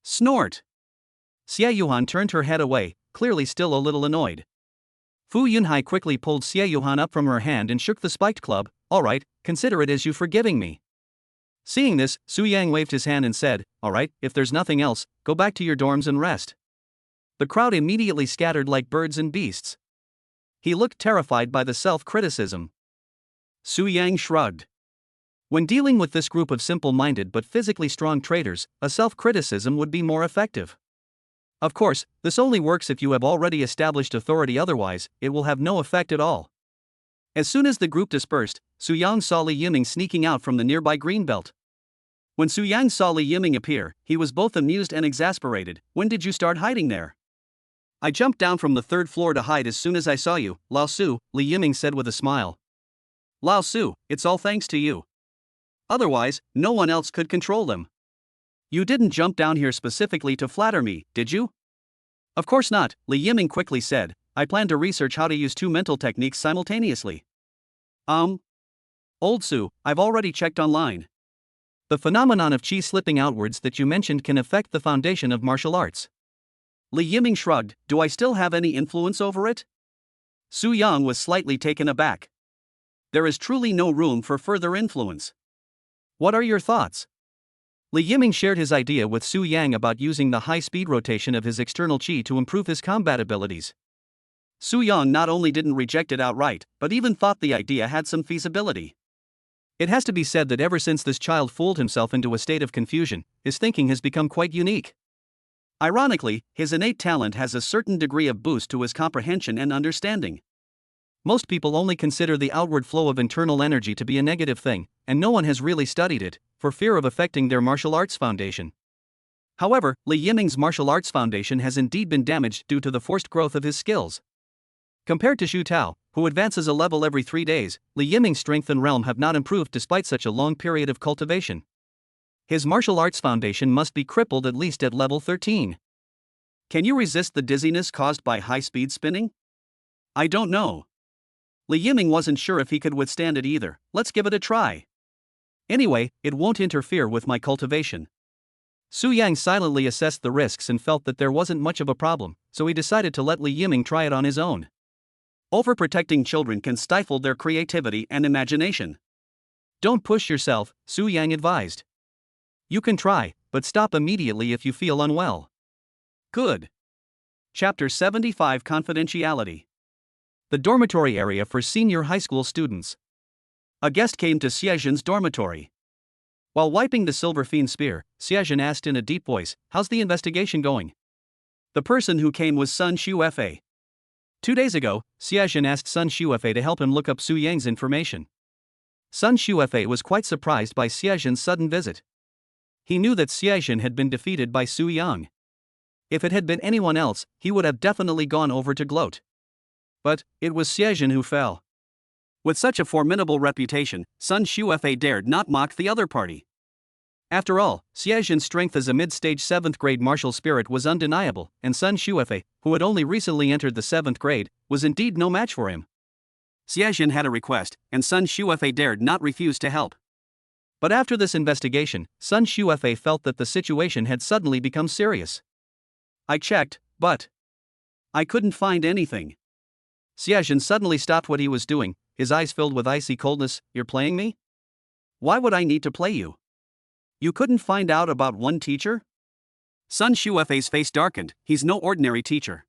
Snort. Xia Yuhan turned her head away, clearly still a little annoyed. Fu Yunhai quickly pulled Xia Yuhan up from her hand and shook the spiked club. Alright, consider it as you forgiving me. Seeing this, Su Yang waved his hand and said, alright, if there's nothing else, go back to your dorms and rest. The crowd immediately scattered like birds and beasts. He looked terrified by the self-criticism. Su Yang shrugged. When dealing with this group of simple-minded but physically strong traitors, a self-criticism would be more effective. Of course, this only works if you have already established authority, otherwise, it will have no effect at all. As soon as the group dispersed, Su Yang saw Li Yiming sneaking out from the nearby green belt. When Su Yang saw Li Yiming appear, he was both amused and exasperated. When did you start hiding there? I jumped down from the third floor to hide as soon as I saw you, Lao Su, Li Yiming said with a smile. Lao Su, it's all thanks to you. Otherwise, no one else could control them. You didn't jump down here specifically to flatter me, did you? Of course not, Li Yiming quickly said. I plan to research how to use two mental techniques simultaneously. Old Su, I've already checked online. The phenomenon of chi slipping outwards that you mentioned can affect the foundation of martial arts. Li Yiming shrugged. Do I still have any influence over it? Su Yang was slightly taken aback. There is truly no room for further influence. What are your thoughts? Li Yiming shared his idea with Su Yang about using the high-speed rotation of his external chi to improve his combat abilities. Su Yang not only didn't reject it outright, but even thought the idea had some feasibility. It has to be said that ever since this child fooled himself into a state of confusion, his thinking has become quite unique. Ironically, his innate talent has a certain degree of boost to his comprehension and understanding. Most people only consider the outward flow of internal energy to be a negative thing, and no one has really studied it, for fear of affecting their martial arts foundation. However, Li Yiming's martial arts foundation has indeed been damaged due to the forced growth of his skills. Compared to Xu Tao, who advances a level every 3 days, Li Yiming's strength and realm have not improved despite such a long period of cultivation. His martial arts foundation must be crippled at least at level 13. Can you resist the dizziness caused by high-speed spinning? I don't know. Li Yiming wasn't sure if he could withstand it either. Let's give it a try. Anyway, it won't interfere with my cultivation. Su Yang silently assessed the risks and felt that there wasn't much of a problem, so he decided to let Li Yiming try it on his own. Overprotecting children can stifle their creativity and imagination. Don't push yourself, Su Yang advised. You can try, but stop immediately if you feel unwell. Good. Chapter 75 Confidentiality. The dormitory area for senior high school students. A guest came to Xiaojin's dormitory. While wiping the silver fiend spear, Xiaojin asked in a deep voice, "How's the investigation going?" The person who came was Sun Xuefei. 2 days ago, Xiaojin asked Sun Xuefei to help him look up Su Yang's information. Sun Xuefei was quite surprised by Xiaojin's sudden visit. He knew that Xiaojin had been defeated by Su Yang. If it had been anyone else, he would have definitely gone over to gloat. But it was Xiaojin who fell. With such a formidable reputation, Sun Xuefei dared not mock the other party. After all, Xiaojin's strength as a mid-stage 7th grade martial spirit was undeniable, and Sun Xuefei, who had only recently entered the 7th grade, was indeed no match for him. Xiaojin had a request, and Sun Xuefei dared not refuse to help. But after this investigation, Sun Xuefei felt that the situation had suddenly become serious. I checked, but I couldn't find anything. Xiaojin suddenly stopped what he was doing, his eyes filled with icy coldness. You're playing me? Why would I need to play you? You couldn't find out about one teacher? Sun Xuefei's face darkened. He's no ordinary teacher.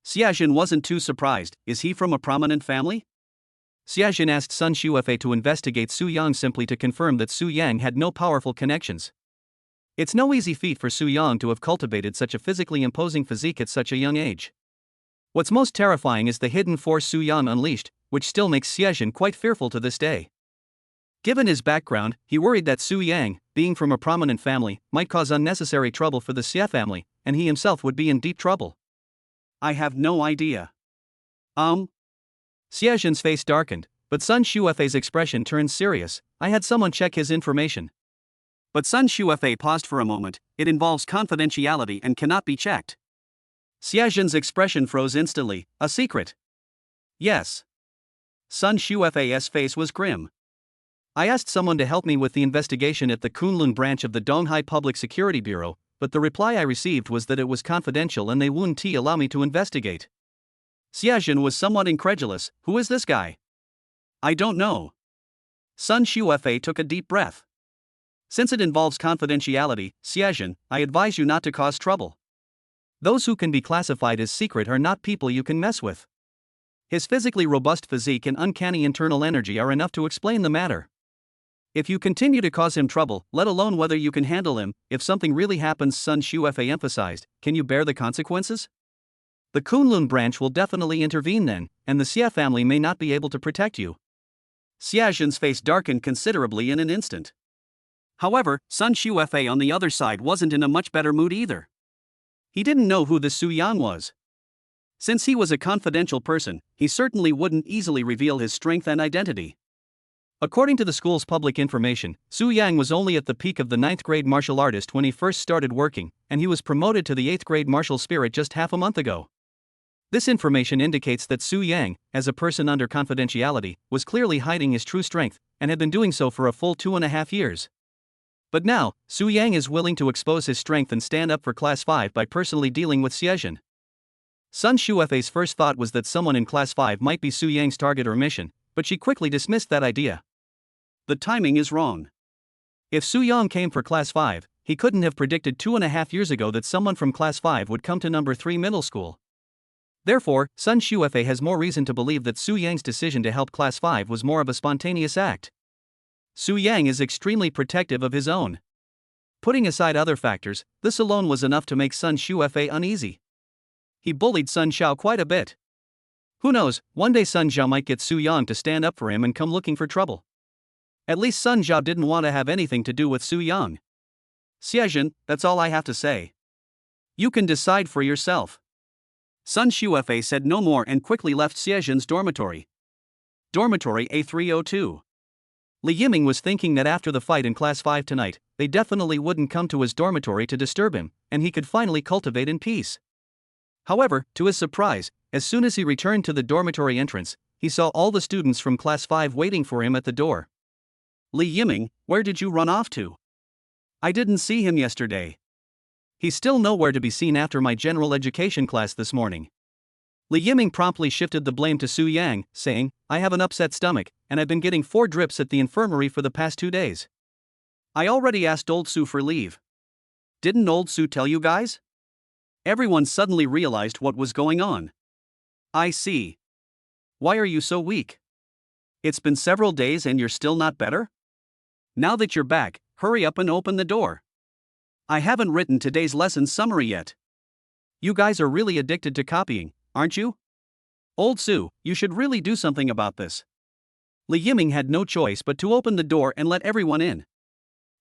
Xiaojin wasn't too surprised. Is he from a prominent family? Xiaojin asked Sun Xuefei to investigate Su Yang simply to confirm that Su Yang had no powerful connections. It's no easy feat for Su Yang to have cultivated such a physically imposing physique at such a young age. What's most terrifying is the hidden force Su Yang unleashed, which still makes Xiaojin quite fearful to this day. Given his background, he worried that Su Yang, being from a prominent family, might cause unnecessary trouble for the Xie family, and he himself would be in deep trouble. I have no idea. Xiaojin's face darkened, but Sun Xuefei's expression turned serious. I had someone check his information. But Sun Xuefei paused for a moment. It involves confidentiality and cannot be checked. Xiaojin's expression froze instantly. A secret? Yes. Sun Xuefei's face was grim. I asked someone to help me with the investigation at the Kunlun branch of the Donghai Public Security Bureau, but the reply I received was that it was confidential and they wouldn't allow me to investigate. Xiaojin was somewhat incredulous. Who is this guy? I don't know. Sun Xuefei took a deep breath. Since it involves confidentiality, Xiaojin, I advise you not to cause trouble. Those who can be classified as secret are not people you can mess with. His physically robust physique and uncanny internal energy are enough to explain the matter. If you continue to cause him trouble, let alone whether you can handle him, if something really happens, Sun Xuefei emphasized, can you bear the consequences? The Kunlun branch will definitely intervene then, and the Xie family may not be able to protect you. Xiaojin's face darkened considerably in an instant. However, Sun Xuefei on the other side wasn't in a much better mood either. He didn't know who this Su Yang was. Since he was a confidential person, he certainly wouldn't easily reveal his strength and identity. According to the school's public information, Su Yang was only at the peak of the 9th grade martial artist when he first started working, and he was promoted to the 8th grade martial spirit just half a month ago. This information indicates that Su Yang, as a person under confidentiality, was clearly hiding his true strength, and had been doing so for a full 2.5 years. But now, Su Yang is willing to expose his strength and stand up for Class 5 by personally dealing with Xiejin. Sun Shuefei's first thought was that someone in Class 5 might be Su Yang's target or mission, but she quickly dismissed that idea. The timing is wrong. If Su Yang came for Class 5, he couldn't have predicted 2.5 years ago that someone from Class 5 would come to number 3 middle school. Therefore, Sun Shuefei has more reason to believe that Su Yang's decision to help Class 5 was more of a spontaneous act. Su Yang is extremely protective of his own. Putting aside other factors, this alone was enough to make Sun Shuefei uneasy. He bullied Sun Xiao quite a bit. Who knows, one day Sun Xiao might get Su Yang to stand up for him and come looking for trouble. At least Sun Xiao didn't want to have anything to do with Su Yang. Xiejin, that's all I have to say. You can decide for yourself. Sun Shuefei said no more and quickly left Xiejin's dormitory. Dormitory A302. Li Yiming was thinking that after the fight in Class 5 tonight, they definitely wouldn't come to his dormitory to disturb him, and he could finally cultivate in peace. However, to his surprise, as soon as he returned to the dormitory entrance, he saw all the students from Class 5 waiting for him at the door. Li Yiming, where did you run off to? I didn't see him yesterday. He's still nowhere to be seen after my general education class this morning. Li Yiming promptly shifted the blame to Su Yang, saying, I have an upset stomach, and I've been getting 4 drips at the infirmary for the past 2 days. I already asked old Su for leave. Didn't old Su tell you guys? Everyone suddenly realized what was going on. I see. Why are you so weak? It's been several days and you're still not better? Now that you're back, hurry up and open the door. I haven't written today's lesson summary yet. You guys are really addicted to copying, aren't you? Old Su, you should really do something about this. Li Yiming had no choice but to open the door and let everyone in.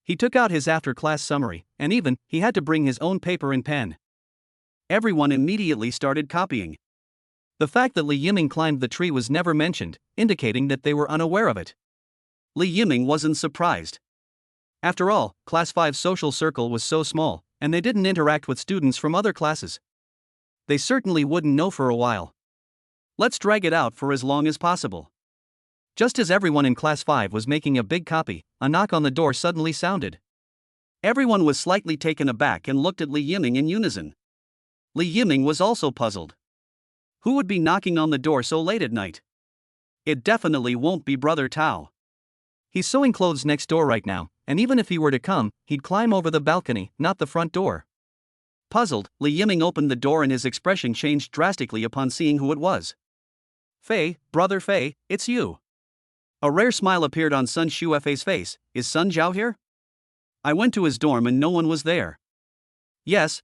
He took out his after-class summary, and even, he had to bring his own paper and pen. Everyone immediately started copying. The fact that Li Yiming climbed the tree was never mentioned, indicating that they were unaware of it. Li Yiming wasn't surprised. After all, Class 5's social circle was so small, and they didn't interact with students from other classes. They certainly wouldn't know for a while. Let's drag it out for as long as possible. Just as everyone in Class 5 was making a big copy, a knock on the door suddenly sounded. Everyone was slightly taken aback and looked at Li Yiming in unison. Li Yiming was also puzzled. Who would be knocking on the door so late at night? It definitely won't be Brother Tao. He's sewing clothes next door right now, and even if he were to come, he'd climb over the balcony, not the front door. Puzzled, Li Yiming opened the door and his expression changed drastically upon seeing who it was. Fei, Brother Fei, it's you. A rare smile appeared on Sun Shuefei's face. Is Sun Zhao here? I went to his dorm and no one was there. Yes.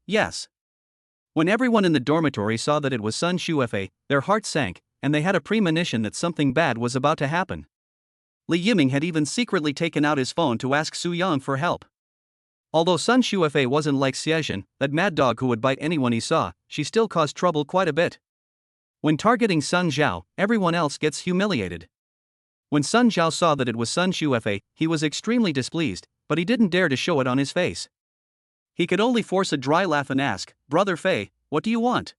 When everyone in the dormitory saw that it was Sun Shuefei, their hearts sank, and they had a premonition that something bad was about to happen. Li Yiming had even secretly taken out his phone to ask Su Yang for help. Although Sun Shuefei wasn't like Xiejin, that mad dog who would bite anyone he saw, she still caused trouble quite a bit. When targeting Sun Zhao, everyone else gets humiliated. When Sun Zhao saw that it was Sun Shuefei, he was extremely displeased, but he didn't dare to show it on his face. He could only force a dry laugh and ask, Brother Fei, what do you want?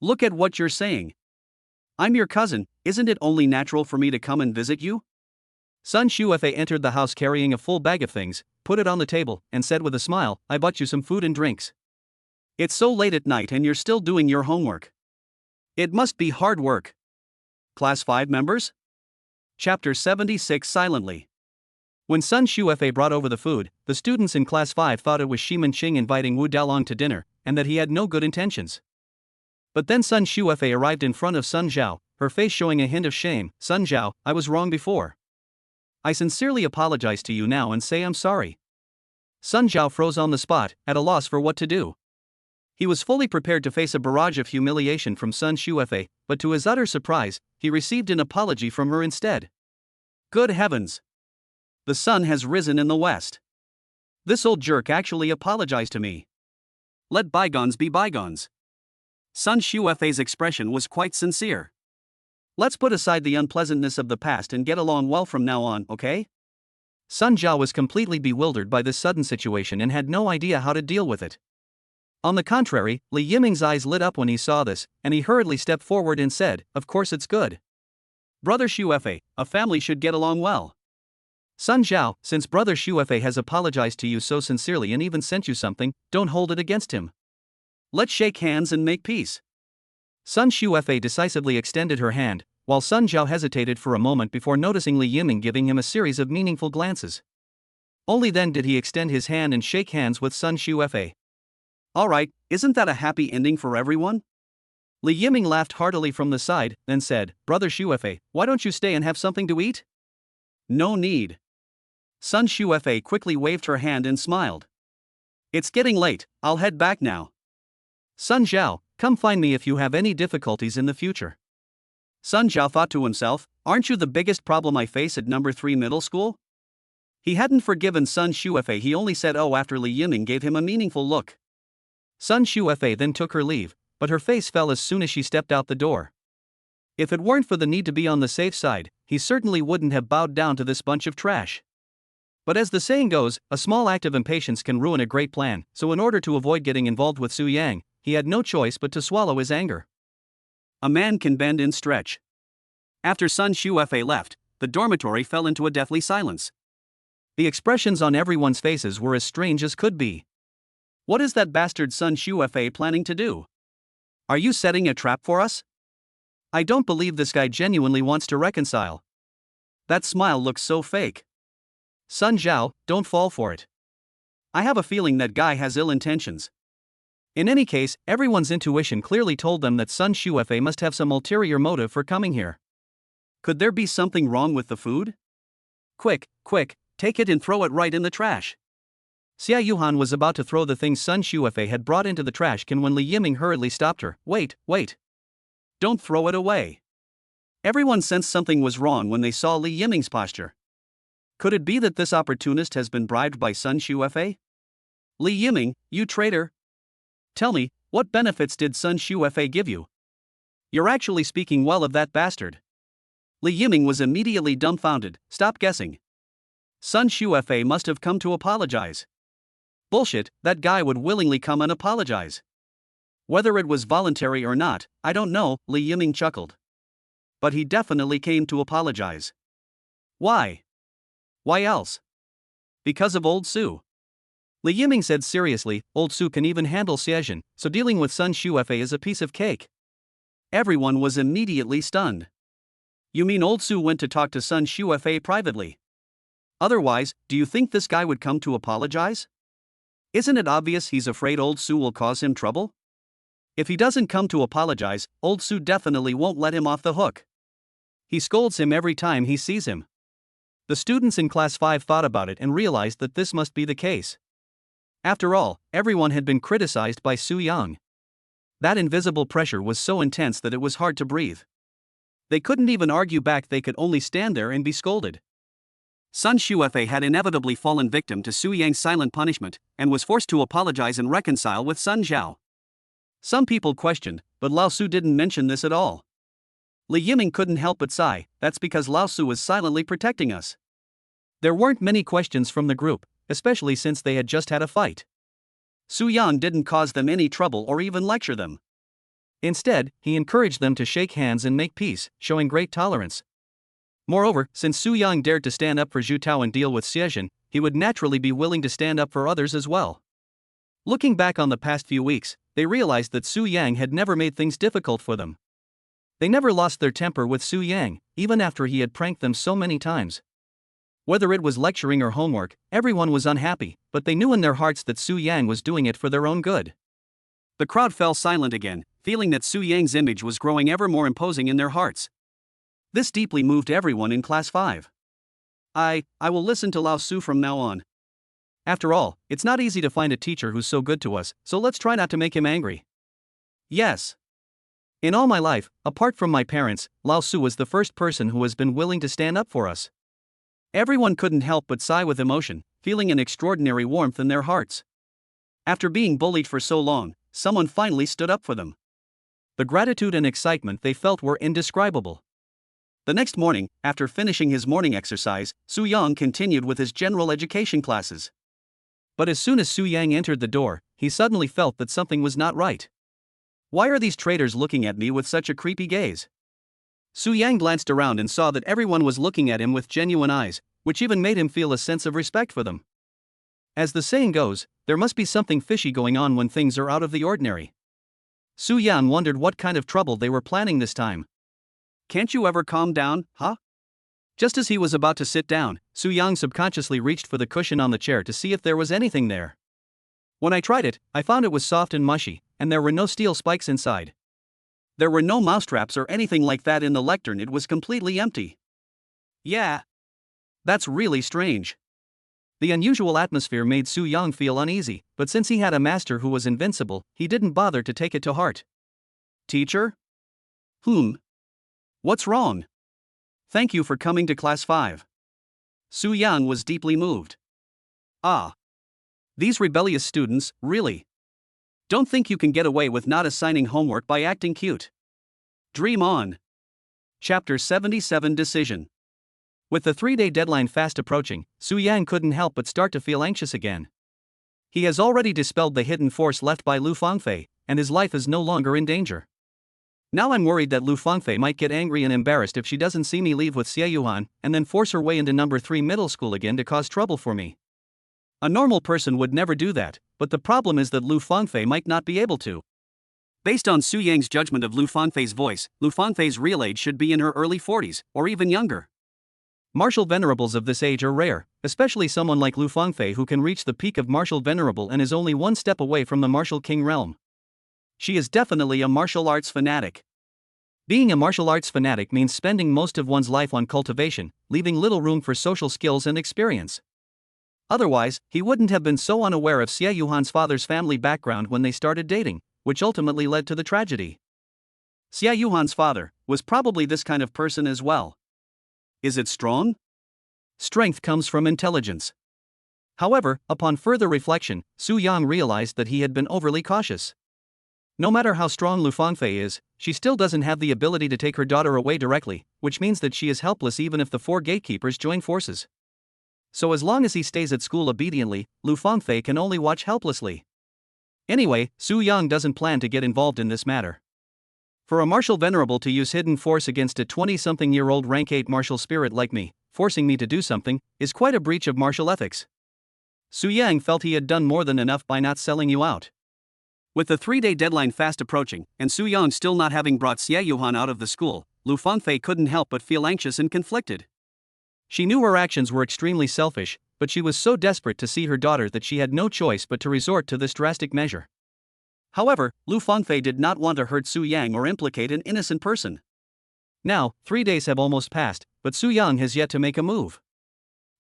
Look at what you're saying. I'm your cousin, isn't it only natural for me to come and visit you? Sun Shuefei entered the house carrying a full bag of things, put it on the table, and said with a smile, I bought you some food and drinks. It's so late at night and you're still doing your homework. It must be hard work. Class 5 members? Chapter 76 Silently. When Sun Shuefei brought over the food, the students in Class 5 thought it was Shiman Qing inviting Wu Dalong to dinner, and that he had no good intentions. But then Sun Shuefei arrived in front of Sun Zhao, her face showing a hint of shame. Sun Zhao, I was wrong before. I sincerely apologize to you now and say I'm sorry. Sun Zhao froze on the spot, at a loss for what to do. He was fully prepared to face a barrage of humiliation from Sun Shuefei, but to his utter surprise, he received an apology from her instead. Good heavens! The sun has risen in the west. This old jerk actually apologized to me. Let bygones be bygones. Sun Shuefei's expression was quite sincere. Let's put aside the unpleasantness of the past and get along well from now on, okay? Sun Jiao was completely bewildered by this sudden situation and had no idea how to deal with it. On the contrary, Li Yiming's eyes lit up when he saw this, and he hurriedly stepped forward and said, "Of course it's good. Brother Shuefei, a family should get along well. Sun Jiao, since Brother Shuefei has apologized to you so sincerely and even sent you something, don't hold it against him. Let's shake hands and make peace." Sun Shuefei decisively extended her hand, while Sun Jiao hesitated for a moment before noticing Li Yiming giving him a series of meaningful glances. Only then did he extend his hand and shake hands with Sun Shuefei. "Alright, isn't that a happy ending for everyone?" Li Yiming laughed heartily from the side, then said, "Brother Shuefei, why don't you stay and have something to eat?" "No need." Sun Shuefei quickly waved her hand and smiled. "It's getting late, I'll head back now. Sun Jiao, come find me if you have any difficulties in the future." Sun Jiao thought to himself, "Aren't you the biggest problem I face at number 3 middle school?" He hadn't forgiven Sun Shuefei, he only said "oh" after Li Yiming gave him a meaningful look. Sun Shuefei then took her leave, but her face fell as soon as she stepped out the door. If it weren't for the need to be on the safe side, he certainly wouldn't have bowed down to this bunch of trash. But as the saying goes, a small act of impatience can ruin a great plan, so in order to avoid getting involved with Su Yang, he had no choice but to swallow his anger. A man can bend and stretch. After Sun Shuefei left, the dormitory fell into a deathly silence. The expressions on everyone's faces were as strange as could be. What is that bastard Sun Shuefei planning to do? Are you setting a trap for us? I don't believe this guy genuinely wants to reconcile. That smile looks so fake. Sun Jiao, don't fall for it. I have a feeling that guy has ill intentions. In any case, everyone's intuition clearly told them that Sun Shuefei must have some ulterior motive for coming here. Could there be something wrong with the food? Quick, take it and throw it right in the trash. Xia Yuhan was about to throw the things Sun Shuefei had brought into the trash can when Li Yiming hurriedly stopped her. Wait. Don't throw it away. Everyone sensed something was wrong when they saw Li Yiming's posture. Could it be that this opportunist has been bribed by Sun Shuefei? Li Yiming, you traitor! Tell me, what benefits did Sun Shuefei give you? You're actually speaking well of that bastard. Li Yiming was immediately dumbfounded. Stop guessing. Sun Shuefei must have come to apologize. Bullshit, that guy would willingly come and apologize. Whether it was voluntary or not, I don't know, Li Yiming chuckled. But he definitely came to apologize. Why? Why else? Because of old Su. Li Yiming said seriously, old Su can even handle Xiezhen, so dealing with Sun Shuefei is a piece of cake. Everyone was immediately stunned. You mean old Su went to talk to Sun Shuefei privately? Otherwise, do you think this guy would come to apologize? Isn't it obvious he's afraid old Su will cause him trouble? If he doesn't come to apologize, old Su definitely won't let him off the hook. He scolds him every time he sees him. The students in Class 5 thought about it and realized that this must be the case. After all, everyone had been criticized by Su Yang. That invisible pressure was so intense that it was hard to breathe. They couldn't even argue back, they could only stand there and be scolded. Sun Shuefei had inevitably fallen victim to Su Yang's silent punishment, and was forced to apologize and reconcile with Sun Jiao. Some people questioned, but Lao Su didn't mention this at all. Li Yiming couldn't help but sigh, that's because Lao Su was silently protecting us. There weren't many questions from the group, especially since they had just had a fight. Su Yang didn't cause them any trouble or even lecture them. Instead, he encouraged them to shake hands and make peace, showing great tolerance. Moreover, since Su Yang dared to stand up for Zhu Tao and deal with Xiezhen, he would naturally be willing to stand up for others as well. Looking back on the past few weeks, they realized that Su Yang had never made things difficult for them. They never lost their temper with Su Yang, even after he had pranked them so many times. Whether it was lecturing or homework, everyone was unhappy, but they knew in their hearts that Su Yang was doing it for their own good. The crowd fell silent again, feeling that Su Yang's image was growing ever more imposing in their hearts. This deeply moved everyone in Class 5. I will listen to Lao Su from now on. After all, it's not easy to find a teacher who's so good to us, so let's try not to make him angry. Yes. In all my life, apart from my parents, Lao Su was the first person who has been willing to stand up for us. Everyone couldn't help but sigh with emotion, feeling an extraordinary warmth in their hearts. After being bullied for so long, someone finally stood up for them. The gratitude and excitement they felt were indescribable. The next morning, after finishing his morning exercise, Su Yang continued with his general education classes. But as soon as Su Yang entered the door, he suddenly felt that something was not right. Why are these traitors looking at me with such a creepy gaze? Su Yang glanced around and saw that everyone was looking at him with genuine eyes, which even made him feel a sense of respect for them. As the saying goes, there must be something fishy going on when things are out of the ordinary. Su Yang wondered what kind of trouble they were planning this time. Can't you ever calm down, huh? Just as he was about to sit down, Su Yang subconsciously reached for the cushion on the chair to see if there was anything there. When I tried it, I found it was soft and mushy, and there were no steel spikes inside. There were no mousetraps or anything like that in the lectern, it was completely empty. Yeah. That's really strange. The unusual atmosphere made Su Yang feel uneasy, but since he had a master who was invincible, he didn't bother to take it to heart. Teacher? What's wrong? Thank you for coming to class 5. Su Yang was deeply moved. Ah. These rebellious students, really? Don't think you can get away with not assigning homework by acting cute. Dream on. Chapter 77 Decision. With the 3-day deadline fast approaching, Su Yang couldn't help but start to feel anxious again. He has already dispelled the hidden force left by Lu Fangfei, and his life is no longer in danger. Now I'm worried that Lu Fangfei might get angry and embarrassed if she doesn't see me leave with Xie Yuan and then force her way into number 3 middle school again to cause trouble for me. A normal person would never do that, but the problem is that Lu Fangfei might not be able to. Based on Su Yang's judgment of Lu Fangfei's voice, Lu Fangfei's real age should be in her early 40s, or even younger. Martial venerables of this age are rare, especially someone like Lu Fangfei who can reach the peak of martial venerable and is only one step away from the martial king realm. She is definitely a martial arts fanatic. Being a martial arts fanatic means spending most of one's life on cultivation, leaving little room for social skills and experience. Otherwise, he wouldn't have been so unaware of Xie Yuhan's father's family background when they started dating, which ultimately led to the tragedy. Xie Yuhan's father was probably this kind of person as well. Is it strong? Strength comes from intelligence. However, upon further reflection, Su Yang realized that he had been overly cautious. No matter how strong Lu Fangfei is, she still doesn't have the ability to take her daughter away directly, which means that she is helpless even if the 4 gatekeepers join forces. So as long as he stays at school obediently, Lu Fangfei can only watch helplessly. Anyway, Su Yang doesn't plan to get involved in this matter. For a martial venerable to use hidden force against a 20-something-year-old rank 8 martial spirit like me, forcing me to do something, is quite a breach of martial ethics. Su Yang felt he had done more than enough by not selling you out. With the 3-day deadline fast approaching, and Su Yang still not having brought Xie Yuhan out of the school, Lu Fangfei couldn't help but feel anxious and conflicted. She knew her actions were extremely selfish, but she was so desperate to see her daughter that she had no choice but to resort to this drastic measure. However, Lu Fangfei did not want to hurt Su Yang or implicate an innocent person. Now, 3 days have almost passed, but Su Yang has yet to make a move.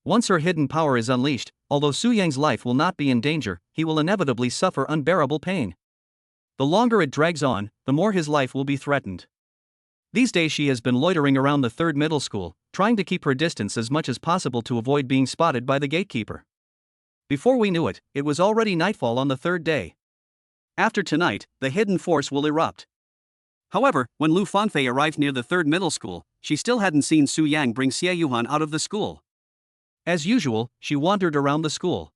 Once her hidden power is unleashed, although Su Yang's life will not be in danger, he will inevitably suffer unbearable pain. The longer it drags on, the more his life will be threatened. These days she has been loitering around the 3rd middle school, trying to keep her distance as much as possible to avoid being spotted by the gatekeeper. Before we knew it, it was already nightfall on the 3rd day. After tonight, the hidden force will erupt. However, when Lu Fangfei arrived near the 3rd middle school, she still hadn't seen Su Yang bring Xie Yuhan out of the school. As usual, she wandered around the school.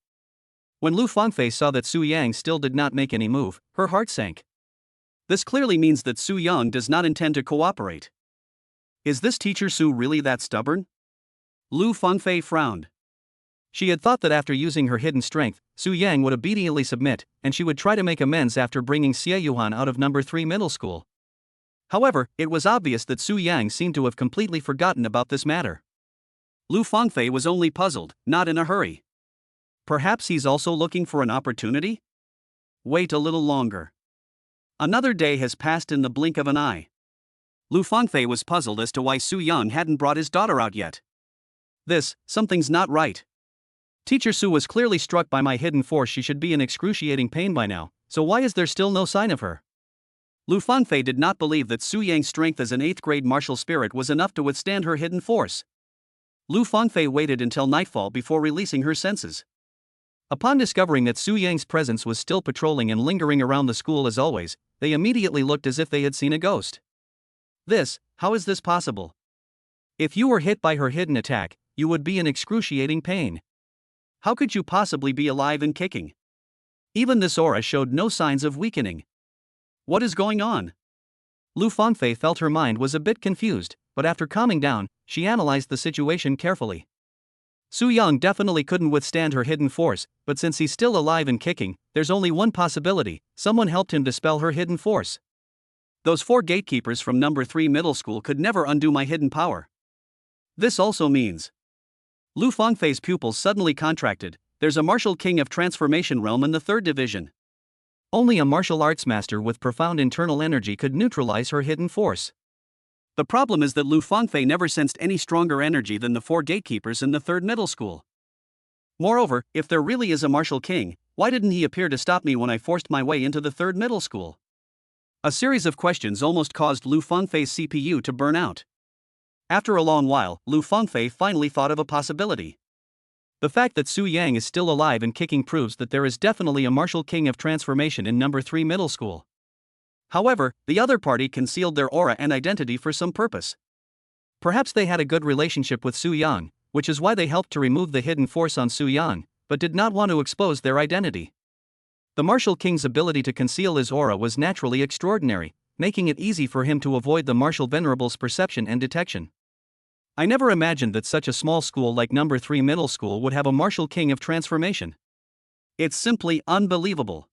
When Lu Fangfei saw that Su Yang still did not make any move, her heart sank. This clearly means that Su Yang does not intend to cooperate. Is this teacher Su really that stubborn? Lu Fangfei frowned. She had thought that after using her hidden strength, Su Yang would obediently submit, and she would try to make amends after bringing Xie Yuhan out of number 3 middle school. However, it was obvious that Su Yang seemed to have completely forgotten about this matter. Lu Fangfei was only puzzled, not in a hurry. Perhaps he's also looking for an opportunity? Wait a little longer. Another day has passed in the blink of an eye. Lu Fangfei was puzzled as to why Su Yang hadn't brought his daughter out yet. Something's not right. Teacher Su was clearly struck by my hidden force. She should be in excruciating pain by now, so why is there still no sign of her? Lu Fangfei did not believe that Su Yang's strength as an 8th grade martial spirit was enough to withstand her hidden force. Lu Fangfei waited until nightfall before releasing her senses. Upon discovering that Su Yang's presence was still patrolling and lingering around the school as always, they immediately looked as if they had seen a ghost. How is this possible? If you were hit by her hidden attack, you would be in excruciating pain. How could you possibly be alive and kicking? Even this aura showed no signs of weakening. What is going on? Lu Fangfei felt her mind was a bit confused, but after calming down, she analyzed the situation carefully. Su Yang definitely couldn't withstand her hidden force, but since he's still alive and kicking, there's only one possibility: someone helped him dispel her hidden force. Those 4 gatekeepers from number 3 middle school could never undo my hidden power. This also means. Lu Fangfei's pupils suddenly contracted. There's a martial king of transformation realm in the 3rd division. Only a martial arts master with profound internal energy could neutralize her hidden force. The problem is that Lu Fangfei never sensed any stronger energy than the 4 gatekeepers in the 3rd middle school. Moreover, if there really is a martial king, why didn't he appear to stop me when I forced my way into the 3rd middle school? A series of questions almost caused Lu Fangfei's CPU to burn out. After a long while, Lu Fangfei finally thought of a possibility. The fact that Su Yang is still alive and kicking proves that there is definitely a martial king of transformation in number 3 middle school. However, the other party concealed their aura and identity for some purpose. Perhaps they had a good relationship with Su Yang, which is why they helped to remove the hidden force on Su Yang, but did not want to expose their identity. The martial king's ability to conceal his aura was naturally extraordinary, making it easy for him to avoid the martial venerable's perception and detection. I never imagined that such a small school like number 3 middle school would have a martial king of transformation. It's simply unbelievable.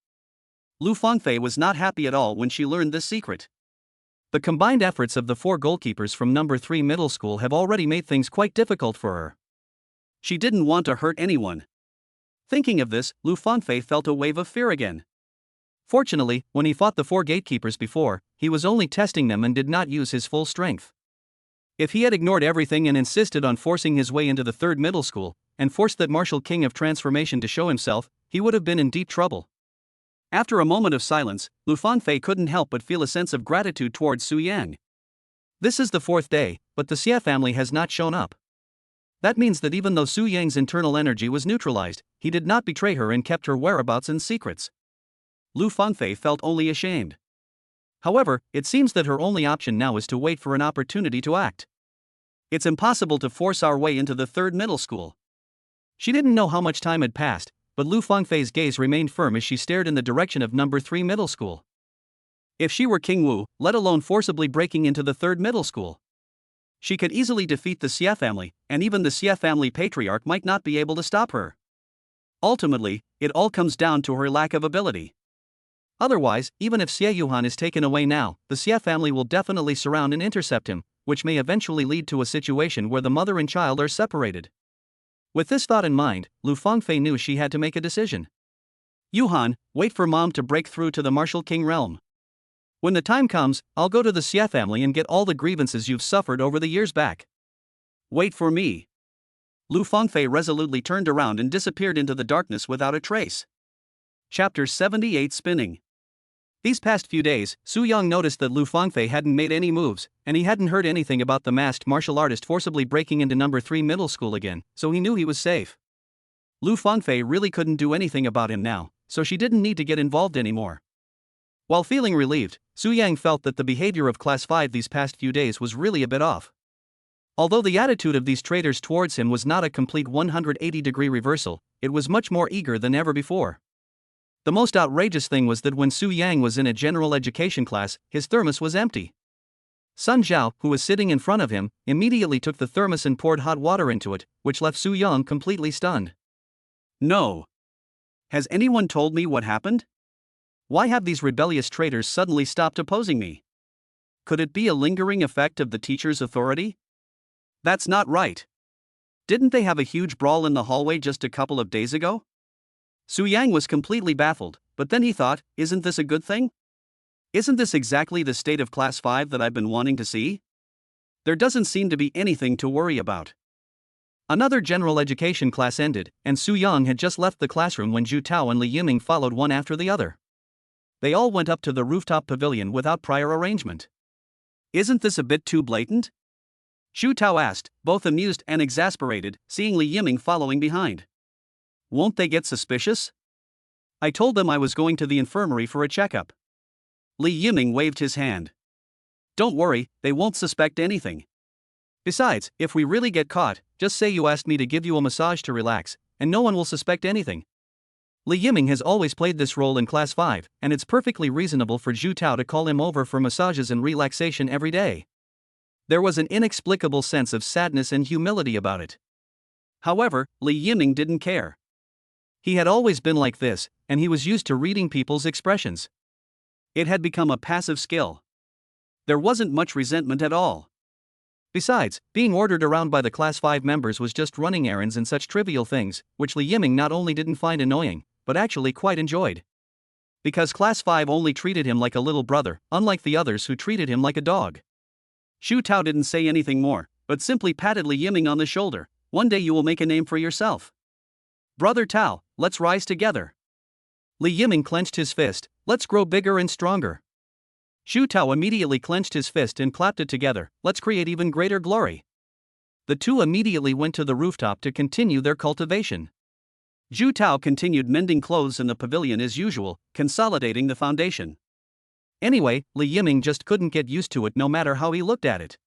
Lu Fangfei was not happy at all when she learned this secret. The combined efforts of the 4 goalkeepers from number 3 middle school have already made things quite difficult for her. She didn't want to hurt anyone. Thinking of this, Lu Fangfei felt a wave of fear again. Fortunately, when he fought the 4 gatekeepers before, he was only testing them and did not use his full strength. If he had ignored everything and insisted on forcing his way into the 3rd middle school, and forced that martial king of transformation to show himself, he would have been in deep trouble. After a moment of silence, Lu Fangfei couldn't help but feel a sense of gratitude towards Su Yang. This is the 4th day, but the Xie family has not shown up. That means that even though Su Yang's internal energy was neutralized, he did not betray her and kept her whereabouts and secrets. Lu Fangfei felt only ashamed. However, it seems that her only option now is to wait for an opportunity to act. It's impossible to force our way into the 3rd middle school. She didn't know how much time had passed, but Lu Fangfei's gaze remained firm as she stared in the direction of number 3 middle school. If she were King Wu, let alone forcibly breaking into the 3rd middle school, she could easily defeat the Xie family, and even the Xie family patriarch might not be able to stop her. Ultimately, it all comes down to her lack of ability. Otherwise, even if Xie Yuhan is taken away now, the Xie family will definitely surround and intercept him, which may eventually lead to a situation where the mother and child are separated. With this thought in mind, Lu Fangfei knew she had to make a decision. Yuhan, wait for mom to break through to the martial king realm. When the time comes, I'll go to the Xie family and get all the grievances you've suffered over the years back. Wait for me. Lu Fangfei resolutely turned around and disappeared into the darkness without a trace. Chapter 78 Spinning. These past few days, Su Yang noticed that Lu Fangfei hadn't made any moves, and he hadn't heard anything about the masked martial artist forcibly breaking into number 3 middle school again, so he knew he was safe. Lu Fangfei really couldn't do anything about him now, so she didn't need to get involved anymore. While feeling relieved, Su Yang felt that the behavior of Class 5 these past few days was really a bit off. Although the attitude of these traitors towards him was not a complete 180-degree reversal, it was much more eager than ever before. The most outrageous thing was that when Su Yang was in a general education class, his thermos was empty. Sun Zhao, who was sitting in front of him, immediately took the thermos and poured hot water into it, which left Su Yang completely stunned. No. Has anyone told me what happened? Why have these rebellious traitors suddenly stopped opposing me? Could it be a lingering effect of the teacher's authority? That's not right. Didn't they have a huge brawl in the hallway just a couple of days ago? Su Yang was completely baffled, but then he thought, isn't this a good thing? Isn't this exactly the state of Class 5 that I've been wanting to see? There doesn't seem to be anything to worry about. Another general education class ended, and Su Yang had just left the classroom when Zhu Tao and Li Yiming followed one after the other. They all went up to the rooftop pavilion without prior arrangement. Isn't this a bit too blatant? Zhu Tao asked, both amused and exasperated, seeing Li Yiming following behind. Won't they get suspicious? I told them I was going to the infirmary for a checkup. Li Yiming waved his hand. Don't worry, they won't suspect anything. Besides, if we really get caught, just say you asked me to give you a massage to relax, and no one will suspect anything. Li Yiming has always played this role in Class 5, and it's perfectly reasonable for Zhu Tao to call him over for massages and relaxation every day. There was an inexplicable sense of sadness and humility about it. However, Li Yiming didn't care. He had always been like this, and he was used to reading people's expressions. It had become a passive skill. There wasn't much resentment at all. Besides, being ordered around by the Class 5 members was just running errands and such trivial things, which Li Yiming not only didn't find annoying, but actually quite enjoyed. Because Class 5 only treated him like a little brother, unlike the others who treated him like a dog. Zhu Tao didn't say anything more, but simply patted Li Yiming on the shoulder. One day you will make a name for yourself. Brother Tao, let's rise together. Li Yiming clenched his fist. Let's grow bigger and stronger. Zhu Tao immediately clenched his fist and clapped it together. Let's create even greater glory. The two immediately went to the rooftop to continue their cultivation. Zhu Tao continued mending clothes in the pavilion as usual, consolidating the foundation. Anyway, Li Yiming just couldn't get used to it no matter how he looked at it.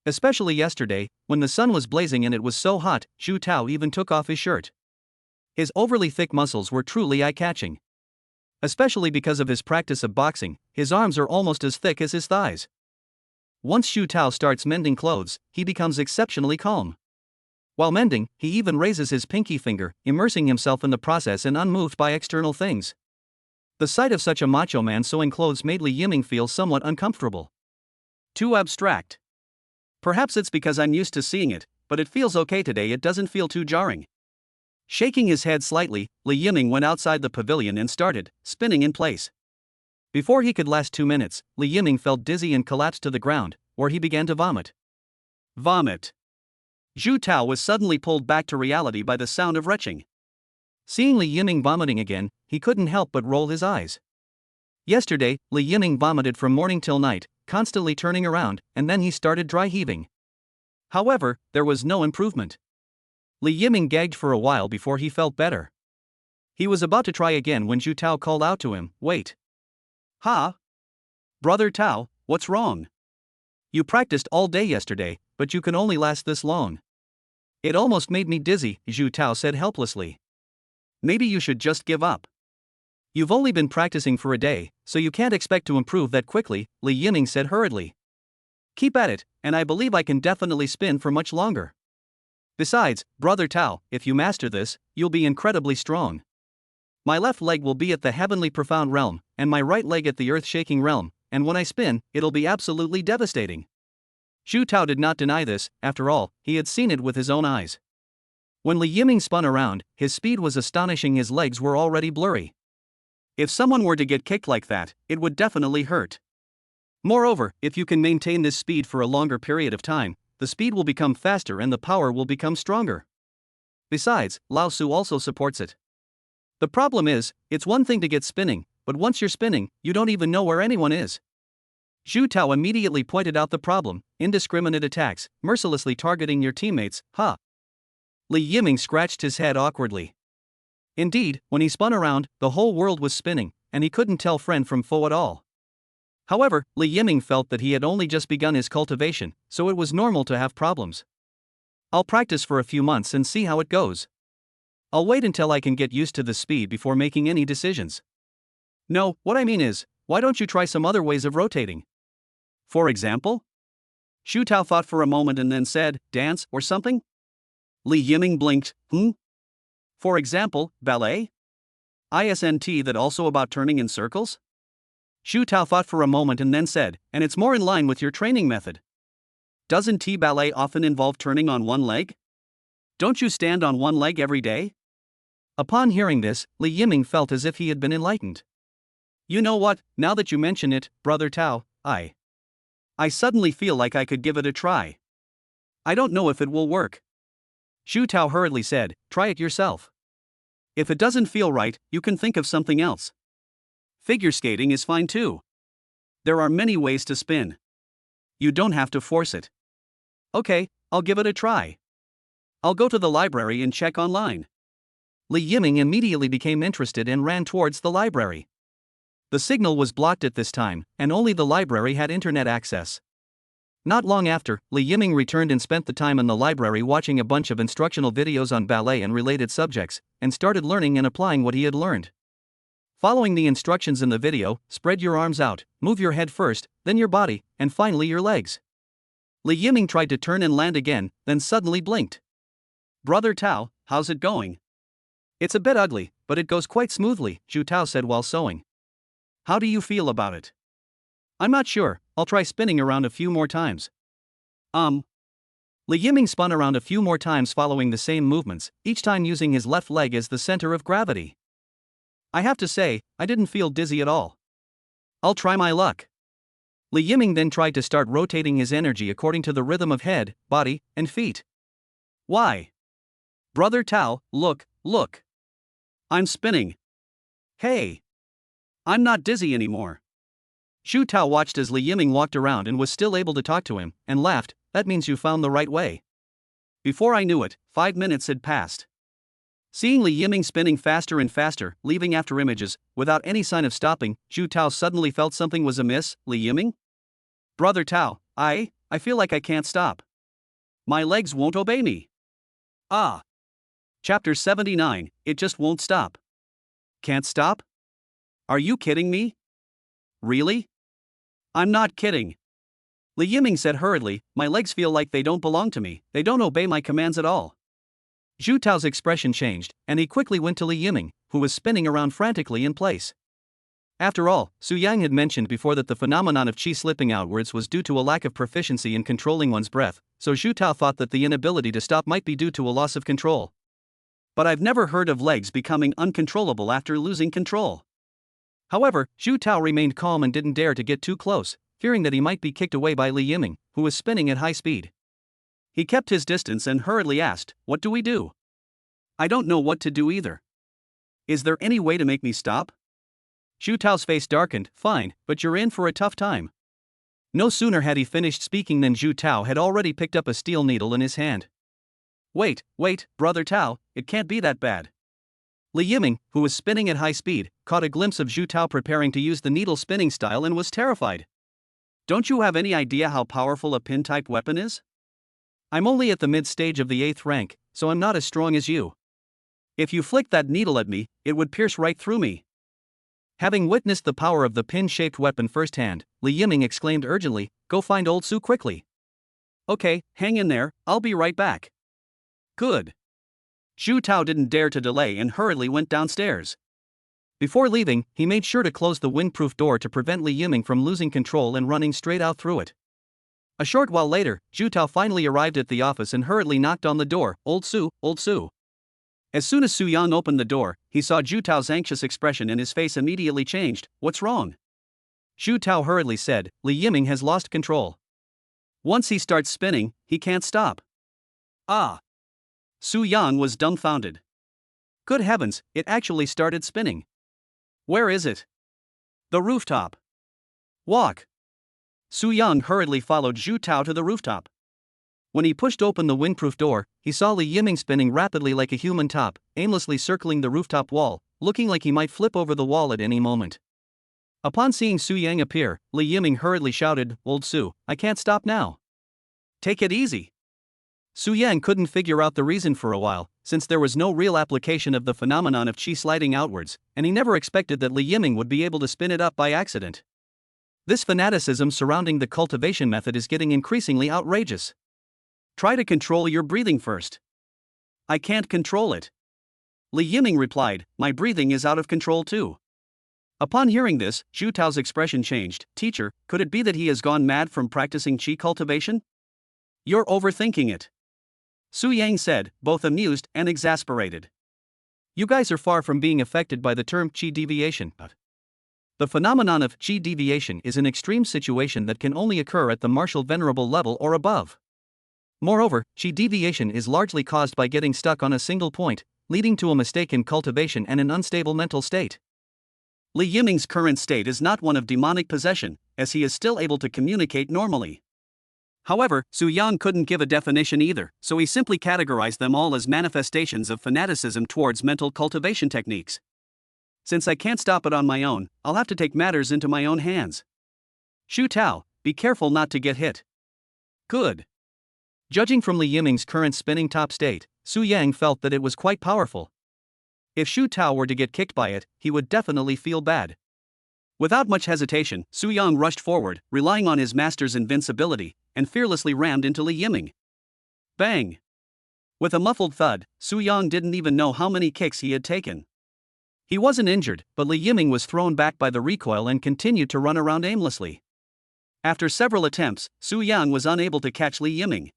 Especially yesterday, when the sun was blazing and it was so hot, Zhu Tao even took off his shirt. His overly thick muscles were truly eye-catching. Especially because of his practice of boxing, his arms are almost as thick as his thighs. Once Zhu Tao starts mending clothes, he becomes exceptionally calm. While mending, he even raises his pinky finger, immersing himself in the process and unmoved by external things. The sight of such a macho man sewing clothes made Li Yiming feel somewhat uncomfortable. Too abstract. Perhaps it's because I'm used to seeing it, but it feels okay today. It doesn't feel too jarring. Shaking his head slightly, Li Yiming went outside the pavilion and started spinning in place. Before he could last 2 minutes, Li Yiming felt dizzy and collapsed to the ground, where he began to vomit. Vomit. Zhu Tao was suddenly pulled back to reality by the sound of retching. Seeing Li Yiming vomiting again, he couldn't help but roll his eyes. Yesterday, Li Yiming vomited from morning till night, constantly turning around, and then he started dry heaving. However, there was no improvement. Li Yiming gagged for a while before he felt better. He was about to try again when Zhu Tao called out to him, "Wait. Ha? Brother Tao, what's wrong? You practiced all day yesterday, but you can only last this long." "It almost made me dizzy," Zhu Tao said helplessly. "Maybe you should just give up. You've only been practicing for a day, so you can't expect to improve that quickly," Li Yiming said hurriedly. "Keep at it, and I believe I can definitely spin for much longer. Besides, Brother Tao, if you master this, you'll be incredibly strong. My left leg will be at the heavenly profound realm, and my right leg at the earth-shaking realm, and when I spin, it'll be absolutely devastating." Zhu Tao did not deny this. After all, he had seen it with his own eyes. When Li Yiming spun around, his speed was astonishing. His legs were already blurry. If someone were to get kicked like that, it would definitely hurt. Moreover, if you can maintain this speed for a longer period of time, the speed will become faster and the power will become stronger. Besides, Lao Su also supports it. The problem is, it's one thing to get spinning, but once you're spinning, you don't even know where anyone is. Zhu Tao immediately pointed out the problem: indiscriminate attacks, mercilessly targeting your teammates. Ha! Li Yiming scratched his head awkwardly. Indeed, when he spun around, the whole world was spinning, and he couldn't tell friend from foe at all. However, Li Yiming felt that he had only just begun his cultivation, so it was normal to have problems. "I'll practice for a few months and see how it goes. I'll wait until I can get used to the speed before making any decisions." "No, what I mean is, why don't you try some other ways of rotating? For example?" Zhu Tao thought for a moment and then said, "Dance, or something?" Li Yiming blinked. For example, ballet? Isn't that also about turning in circles?" Zhu Tao thought for a moment and then said, "And it's more in line with your training method. Doesn't ballet often involve turning on one leg? Don't you stand on one leg every day?" Upon hearing this, Li Yiming felt as if he had been enlightened. "You know what, now that you mention it, Brother Tao, I suddenly feel like I could give it a try. I don't know if it will work." Zhu Tao hurriedly said, "Try it yourself. If it doesn't feel right, you can think of something else. Figure skating is fine too. There are many ways to spin. You don't have to force it." "Okay, I'll give it a try. I'll go to the library and check online." Li Yiming immediately became interested and ran towards the library. The signal was blocked at this time, and only the library had internet access. Not long after, Li Yiming returned and spent the time in the library watching a bunch of instructional videos on ballet and related subjects, and started learning and applying what he had learned. Following the instructions in the video, spread your arms out, move your head first, then your body, and finally your legs. Li Yiming tried to turn and land again, then suddenly blinked. "Brother Tao, how's it going?" "It's a bit ugly, but it goes quite smoothly," Zhu Tao said while sewing. "How do you feel about it?" "I'm not sure, I'll try spinning around a few more times." Li Yiming spun around a few more times following the same movements, each time using his left leg as the center of gravity. "I have to say, I didn't feel dizzy at all. I'll try my luck." Li Yiming then tried to start rotating his energy according to the rhythm of head, body, and feet. "Why? Brother Tao, look, look. I'm spinning. Hey! I'm not dizzy anymore." Zhu Tao watched as Li Yiming walked around and was still able to talk to him, and laughed. "That means you found the right way." Before I knew it, 5 minutes had passed. Seeing Li Yiming spinning faster and faster, leaving after images, without any sign of stopping, Zhu Tao suddenly felt something was amiss. "Li Yiming? Brother Tao, I feel like I can't stop. My legs won't obey me." Ah. Chapter 79, It Just Won't Stop. Can't stop? Are you kidding me? Really? I'm not kidding. Li Yiming said hurriedly, "My legs feel like they don't belong to me, they don't obey my commands at all." Zhu Tao's expression changed, and he quickly went to Li Yiming, who was spinning around frantically in place. After all, Su Yang had mentioned before that the phenomenon of qi slipping outwards was due to a lack of proficiency in controlling one's breath, so Zhu Tao thought that the inability to stop might be due to a loss of control. But I've never heard of legs becoming uncontrollable after losing control. However, Zhu Tao remained calm and didn't dare to get too close, fearing that he might be kicked away by Li Yiming, who was spinning at high speed. He kept his distance and hurriedly asked, "What do we do?" "I don't know what to do either. Is there any way to make me stop?" Zhu Tao's face darkened. "Fine, but you're in for a tough time." No sooner had he finished speaking than Zhu Tao had already picked up a steel needle in his hand. Wait, Brother Tao, it can't be that bad." Li Yiming, who was spinning at high speed, caught a glimpse of Zhu Tao preparing to use the needle spinning style and was terrified. "Don't you have any idea how powerful a pin-type weapon is? I'm only at the mid-stage of the 8th rank, so I'm not as strong as you. If you flicked that needle at me, it would pierce right through me." Having witnessed the power of the pin-shaped weapon firsthand, Li Yiming exclaimed urgently, "Go find old Su quickly." "Okay, hang in there, I'll be right back." "Good." Zhu Tao didn't dare to delay and hurriedly went downstairs. Before leaving, he made sure to close the windproof door to prevent Li Yiming from losing control and running straight out through it. A short while later, Zhu Tao finally arrived at the office and hurriedly knocked on the door. Old Su, Old Su." As soon as Su Yang opened the door, he saw Zhu Tao's anxious expression and his face immediately changed. "What's wrong?" Zhu Tao hurriedly said, "Li Yiming has lost control. Once he starts spinning, he can't stop." "Ah." Su Yang was dumbfounded. "Good heavens, it actually started spinning. Where is it?" "The rooftop." "Walk." Su Yang hurriedly followed Zhu Tao to the rooftop. When he pushed open the windproof door, he saw Li Yiming spinning rapidly like a human top, aimlessly circling the rooftop wall, looking like he might flip over the wall at any moment. Upon seeing Su Yang appear, Li Yiming hurriedly shouted, "Old Su, I can't stop now. Take it easy." Su Yang couldn't figure out the reason for a while, since there was no real application of the phenomenon of qi sliding outwards, and he never expected that Li Yiming would be able to spin it up by accident. This fanaticism surrounding the cultivation method is getting increasingly outrageous. "Try to control your breathing first." "I can't control it." Li Yiming replied, "My breathing is out of control too." Upon hearing this, Zhu Tao's expression changed. "Teacher, could it be that he has gone mad from practicing qi cultivation?" "You're overthinking it," Su Yang said, both amused and exasperated. "You guys are far from being affected by the term qi deviation. The phenomenon of qi deviation is an extreme situation that can only occur at the martial venerable level or above. Moreover, qi deviation is largely caused by getting stuck on a single point, leading to a mistake in cultivation and an unstable mental state. Li Yiming's current state is not one of demonic possession, as he is still able to communicate normally. However, Su Yang couldn't give a definition either, so he simply categorized them all as manifestations of fanaticism towards mental cultivation techniques. Since I can't stop it on my own, I'll have to take matters into my own hands. Shu Tao, be careful not to get hit. Good. Judging from Li Yiming's current spinning top state, Su Yang felt that it was quite powerful. If Shu Tao were to get kicked by it, he would definitely feel bad. Without much hesitation, Su Yang rushed forward, relying on his master's invincibility, and fearlessly rammed into Li Yiming. Bang! With a muffled thud, Su Yang didn't even know how many kicks he had taken. He wasn't injured, but Li Yiming was thrown back by the recoil and continued to run around aimlessly. After several attempts, Su Yang was unable to catch Li Yiming.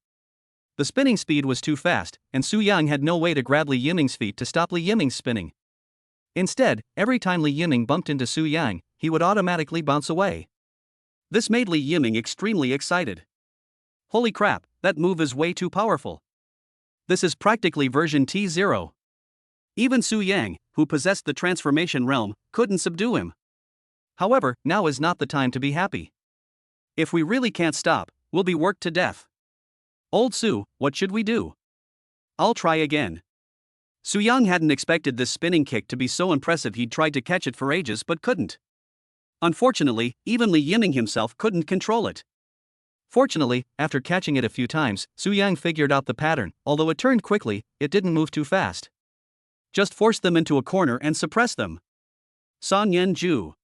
The spinning speed was too fast, and Su Yang had no way to grab Li Yiming's feet to stop Li Yiming's spinning. Instead, every time Li Yiming bumped into Su Yang, he would automatically bounce away. This made Li Yiming extremely excited. Holy crap, that move is way too powerful. This is practically version T0. Even Su Yang, who possessed the transformation realm, couldn't subdue him. However, now is not the time to be happy. If we really can't stop, we'll be worked to death. Old Su, what should we do? I'll try again. Su Yang hadn't expected this spinning kick to be so impressive. He'd tried to catch it for ages but couldn't. Unfortunately, even Li Yiming himself couldn't control it. Fortunately, after catching it a few times, Su Yang figured out the pattern. Although it turned quickly, it didn't move too fast. Just force them into a corner and suppress them. San Yen Ju.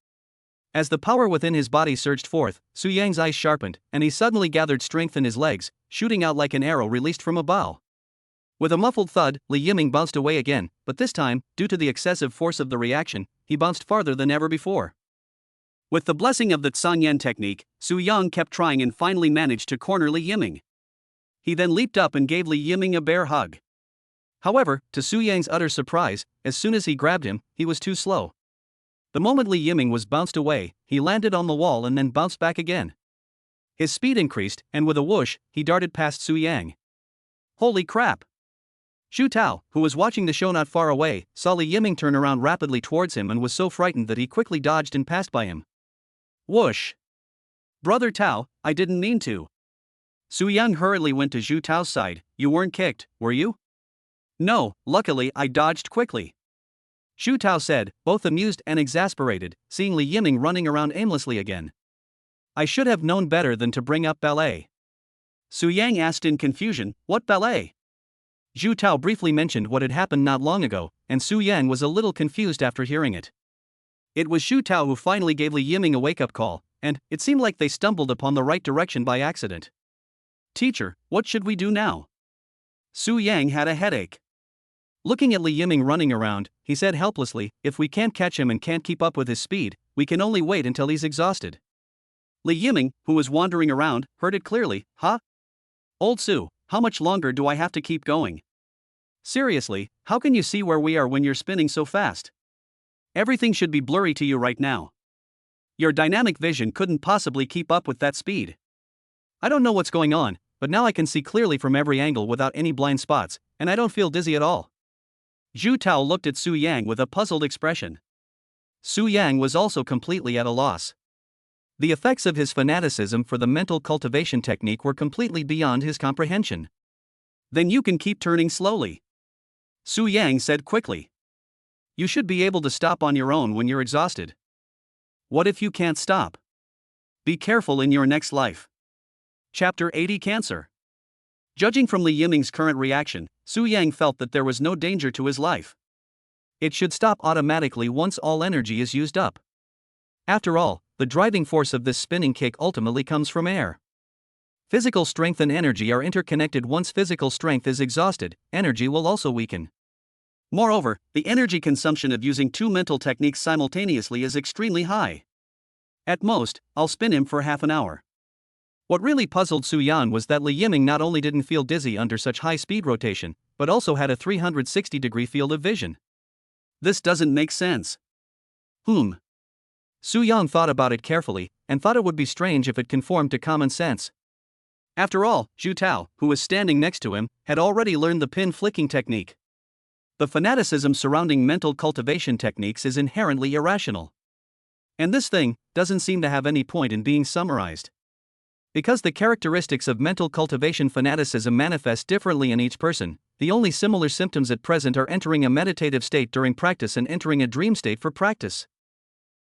As the power within his body surged forth, Su Yang's eyes sharpened, and he suddenly gathered strength in his legs, shooting out like an arrow released from a bow. With a muffled thud, Li Yiming bounced away again, but this time, due to the excessive force of the reaction, he bounced farther than ever before. With the blessing of the San Yen technique, Su Yang kept trying and finally managed to corner Li Yiming. He then leaped up and gave Li Yiming a bear hug. However, to Su Yang's utter surprise, as soon as he grabbed him, he was too slow. The moment Li Yiming was bounced away, he landed on the wall and then bounced back again. His speed increased, and with a whoosh, he darted past Su Yang. Holy crap! Shu Tao, who was watching the show not far away, saw Li Yiming turn around rapidly towards him and was so frightened that he quickly dodged and passed by him. Whoosh! Brother Tao, I didn't mean to. Su Yang hurriedly went to Shu Tao's side. You weren't kicked, were you? No, luckily I dodged quickly. Shu Tao said, both amused and exasperated, seeing Li Yiming running around aimlessly again. I should have known better than to bring up ballet. Su Yang asked in confusion, what ballet? Shu Tao briefly mentioned what had happened not long ago, and Su Yang was a little confused after hearing it. It was Shu Tao who finally gave Li Yiming a wake-up call, and it seemed like they stumbled upon the right direction by accident. Teacher, what should we do now? Su Yang had a headache. Looking at Li Yiming running around, he said helplessly, if we can't catch him and can't keep up with his speed, we can only wait until he's exhausted. Li Yiming, who was wandering around, heard it clearly. Huh? Old Su, how much longer do I have to keep going? Seriously, how can you see where we are when you're spinning so fast? Everything should be blurry to you right now. Your dynamic vision couldn't possibly keep up with that speed. I don't know what's going on, but now I can see clearly from every angle without any blind spots, and I don't feel dizzy at all. Shu Tao looked at Su Yang with a puzzled expression. Su Yang was also completely at a loss. The effects of his fanaticism for the mental cultivation technique were completely beyond his comprehension. Then you can keep turning slowly. Su Yang said quickly. You should be able to stop on your own when you're exhausted. What if you can't stop? Be careful in your next life. Chapter 80 Cancer. Judging from Li Yiming's current reaction, Su Yang felt that there was no danger to his life. It should stop automatically once all energy is used up. After all, the driving force of this spinning kick ultimately comes from air. Physical strength and energy are interconnected. Once physical strength is exhausted, energy will also weaken. Moreover, the energy consumption of using two mental techniques simultaneously is extremely high. At most, I'll spin him for half an hour. What really puzzled Su Yang was that Li Yiming not only didn't feel dizzy under such high speed rotation, but also had a 360-degree field of vision. This doesn't make sense. Su Yang thought about it carefully, and thought it would be strange if it conformed to common sense. After all, Shu Tao, who was standing next to him, had already learned the pin flicking technique. The fanaticism surrounding mental cultivation techniques is inherently irrational. And this thing doesn't seem to have any point in being summarized. Because the characteristics of mental cultivation fanaticism manifest differently in each person, The only similar symptoms at present are entering a meditative state during practice and entering a dream state for practice.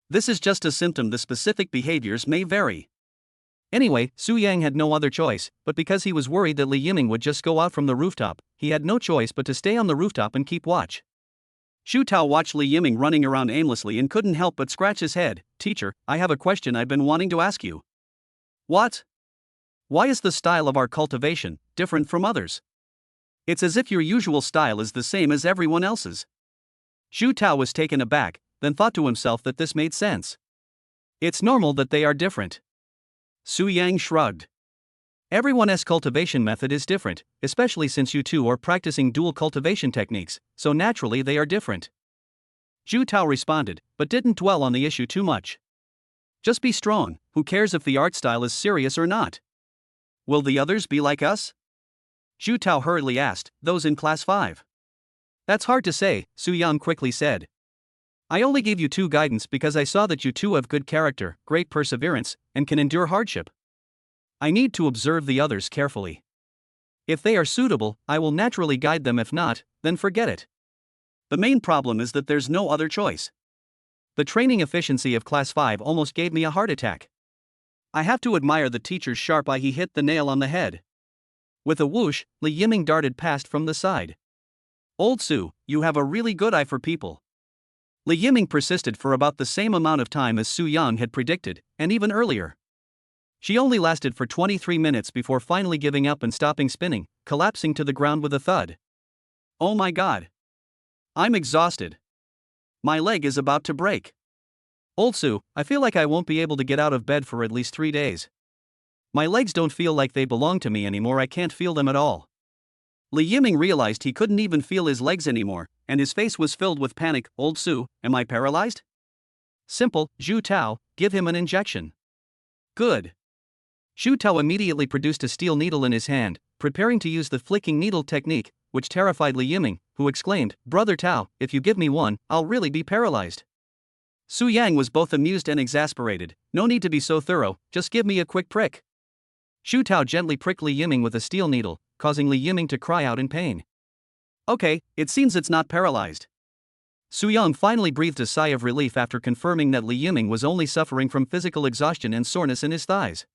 This is just a symptom, the specific behaviors may vary. Anyway, Su Yang had no other choice, but because he was worried that Li Yiming would just go out from the rooftop, he had no choice but to stay on the rooftop and keep watch. Xu Tao watched Li Yiming running around aimlessly and couldn't help but scratch his head. "Teacher, I have a question I've been wanting to ask you." "What?" "Why is the style of our cultivation different from others? It's as if your usual style is the same as everyone else's." Xu Tao was taken aback, then thought to himself that this made sense. It's normal that they are different. Su Yang shrugged. Everyone's cultivation method is different, especially since you two are practicing dual cultivation techniques, so naturally they are different. Xu Tao responded, but didn't dwell on the issue too much. Just be strong, who cares if the art style is serious or not? Will the others be like us? Xu Tao hurriedly asked, those in class 5. That's hard to say, Su Yang quickly said. I only gave you two guidance because I saw that you two have good character, great perseverance, and can endure hardship. I need to observe the others carefully. If they are suitable, I will naturally guide them. If not, then forget it. The main problem is that there's no other choice. The training efficiency of class 5 almost gave me a heart attack. I have to admire the teacher's sharp eye. He hit the nail on the head. With a whoosh, Li Yiming darted past from the side. Old Su, you have a really good eye for people. Li Yiming persisted for about the same amount of time as Su Yang had predicted, and even earlier. She only lasted for 23 minutes before finally giving up and stopping spinning, collapsing to the ground with a thud. Oh my god. I'm exhausted. My leg is about to break. Old Su, I feel like I won't be able to get out of bed for at least 3 days. My legs don't feel like they belong to me anymore. I can't feel them at all. Li Yiming realized he couldn't even feel his legs anymore, and his face was filled with panic. Old Su, am I paralyzed? Simple, Xu Tao, give him an injection. Good. Xu Tao immediately produced a steel needle in his hand, preparing to use the flicking needle technique, which terrified Li Yiming, who exclaimed, Brother Tao, if you give me one, I'll really be paralyzed. Su Yang was both amused and exasperated. No need to be so thorough, just give me a quick prick. Xu Tao gently pricked Li Yiming with a steel needle, causing Li Yiming to cry out in pain. Okay, it seems it's not paralyzed. Su Yang finally breathed a sigh of relief after confirming that Li Yiming was only suffering from physical exhaustion and soreness in his thighs.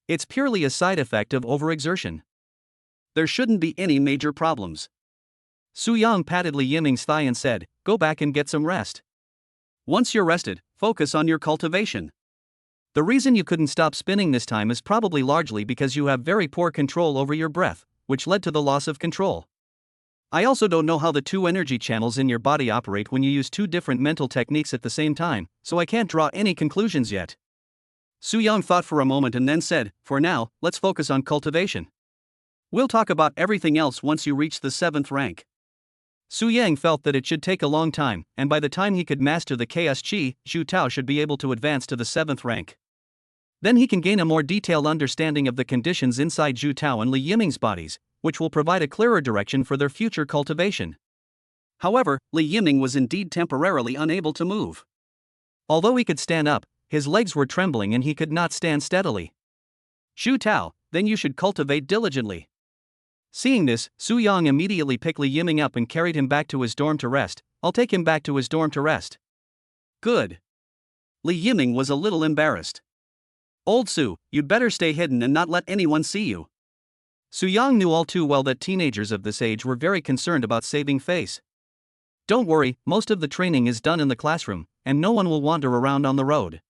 It's purely a side effect of overexertion. There shouldn't be any major problems. Su Yang patted Li Yiming's thigh and said, go back and get some rest. Once you're rested, focus on your cultivation. The reason you couldn't stop spinning this time is probably largely because you have very poor control over your breath, which led to the loss of control. I also don't know how the two energy channels in your body operate when you use two different mental techniques at the same time, so I can't draw any conclusions yet. Su Yang thought for a moment and then said, for now, let's focus on cultivation. We'll talk about everything else once you reach the 7th rank. Su Yang felt that it should take a long time, and by the time he could master the Chaos Chi, Xu Tao should be able to advance to the 7th rank. Then he can gain a more detailed understanding of the conditions inside Xu Tao and Li Yiming's bodies, which will provide a clearer direction for their future cultivation. However, Li Yiming was indeed temporarily unable to move. Although he could stand up, his legs were trembling and he could not stand steadily. Xu Tao, then you should cultivate diligently. Seeing this, Su Yang immediately picked Li Yiming up and carried him back to his dorm to rest. I'll take him back to his dorm to rest. Good. Li Yiming was a little embarrassed. Old Su, you'd better stay hidden and not let anyone see you. Su Yang knew all too well that teenagers of this age were very concerned about saving face. Don't worry, most of the training is done in the classroom, and no one will wander around on the road.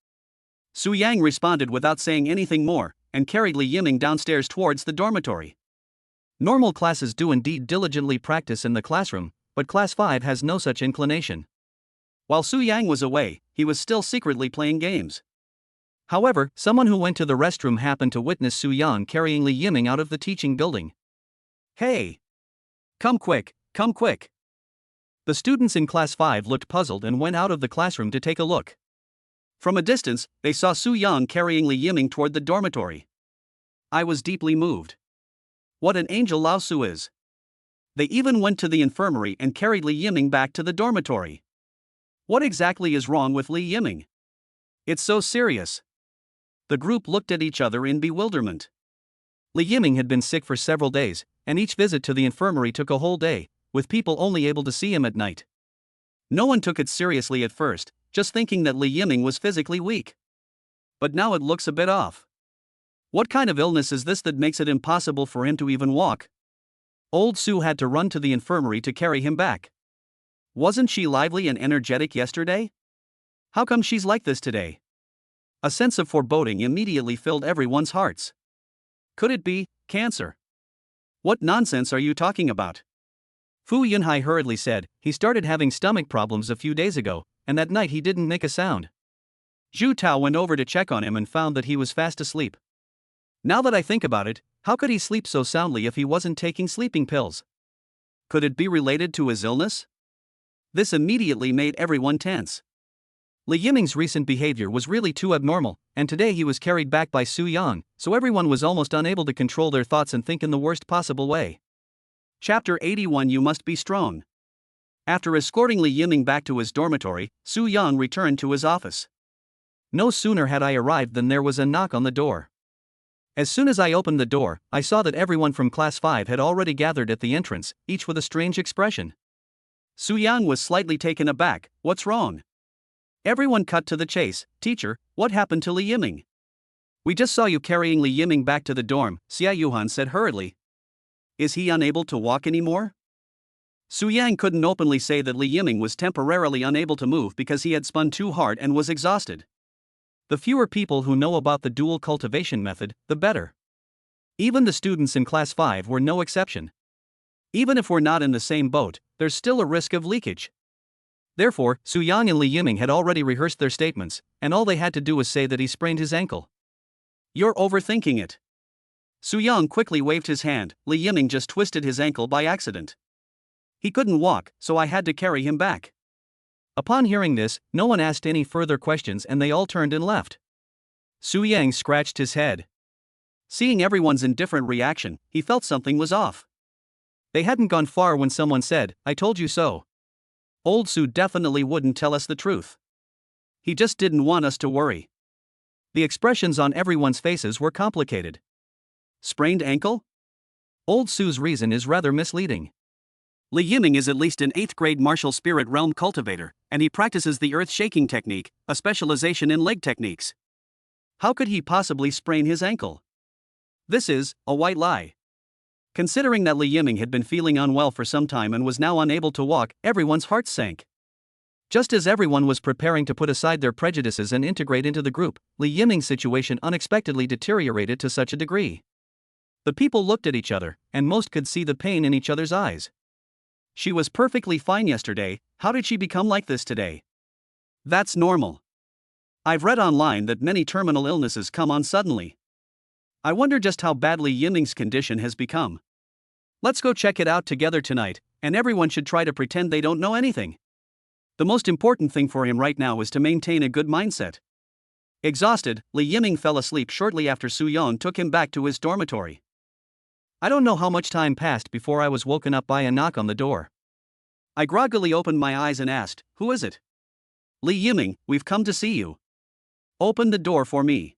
Su Yang responded without saying anything more, and carried Li Yiming downstairs towards the dormitory. Normal classes do indeed diligently practice in the classroom, but class 5 has no such inclination. While Su Yang was away, he was still secretly playing games. However, someone who went to the restroom happened to witness Su Yang carrying Li Yiming out of the teaching building. Hey! Come quick, come quick! The students in class 5 looked puzzled and went out of the classroom to take a look. From a distance, they saw Su Yang carrying Li Yiming toward the dormitory. I was deeply moved. What an angel Lao Su is. They even went to the infirmary and carried Li Yiming back to the dormitory. What exactly is wrong with Li Yiming? It's so serious. The group looked at each other in bewilderment. Li Yiming had been sick for several days, and each visit to the infirmary took a whole day, with people only able to see him at night. No one took it seriously at first, just thinking that Li Yiming was physically weak. But now it looks a bit off. What kind of illness is this that makes it impossible for him to even walk? Old Sue had to run to the infirmary to carry him back. Wasn't she lively and energetic yesterday? How come she's like this today? A sense of foreboding immediately filled everyone's hearts. Could it be cancer? What nonsense are you talking about? Fu Yunhai hurriedly said. He started having stomach problems a few days ago, and that night he didn't make a sound. Zhu Tao went over to check on him and found that he was fast asleep. Now that I think about it, how could he sleep so soundly if he wasn't taking sleeping pills? Could it be related to his illness? This immediately made everyone tense. Li Yiming's recent behavior was really too abnormal, and today he was carried back by Su Yang, so everyone was almost unable to control their thoughts and think in the worst possible way. Chapter 81. You must be strong. After escorting Li Yiming back to his dormitory, Su Yang returned to his office. No sooner had I arrived than there was a knock on the door. As soon as I opened the door, I saw that everyone from Class 5 had already gathered at the entrance, each with a strange expression. Su Yang was slightly taken aback. What's wrong? Everyone cut to the chase. Teacher, what happened to Li Yiming? We just saw you carrying Li Yiming back to the dorm, Xia Yuhan said hurriedly. Is he unable to walk anymore? Su Yang couldn't openly say that Li Yiming was temporarily unable to move because he had spun too hard and was exhausted. The fewer people who know about the dual cultivation method, the better. Even the students in Class 5 were no exception. Even if we're not in the same boat, there's still a risk of leakage. Therefore, Su Yang and Li Yiming had already rehearsed their statements, and all they had to do was say that he sprained his ankle. You're overthinking it. Su Yang quickly waved his hand. Li Yiming just twisted his ankle by accident. He couldn't walk, so I had to carry him back. Upon hearing this, no one asked any further questions and they all turned and left. Su Yang scratched his head. Seeing everyone's indifferent reaction, he felt something was off. They hadn't gone far when someone said, I told you so. Old Su definitely wouldn't tell us the truth. He just didn't want us to worry. The expressions on everyone's faces were complicated. Sprained ankle? Old Su's reason is rather misleading. Li Yiming is at least an 8th grade martial spirit realm cultivator, and he practices the earth-shaking technique, a specialization in leg techniques. How could he possibly sprain his ankle? This is a white lie. Considering that Li Yiming had been feeling unwell for some time and was now unable to walk, everyone's hearts sank. Just as everyone was preparing to put aside their prejudices and integrate into the group, Li Yiming's situation unexpectedly deteriorated to such a degree. The people looked at each other, and most could see the pain in each other's eyes. She was perfectly fine yesterday, how did she become like this today? That's normal. I've read online that many terminal illnesses come on suddenly. I wonder just how badly Yiming's condition has become. Let's go check it out together tonight, and everyone should try to pretend they don't know anything. The most important thing for him right now is to maintain a good mindset. Exhausted, Li Yiming fell asleep shortly after Su Yang took him back to his dormitory. I don't know how much time passed before I was woken up by a knock on the door. I groggily opened my eyes and asked, who is it? Li Yiming, we've come to see you. Open the door for me.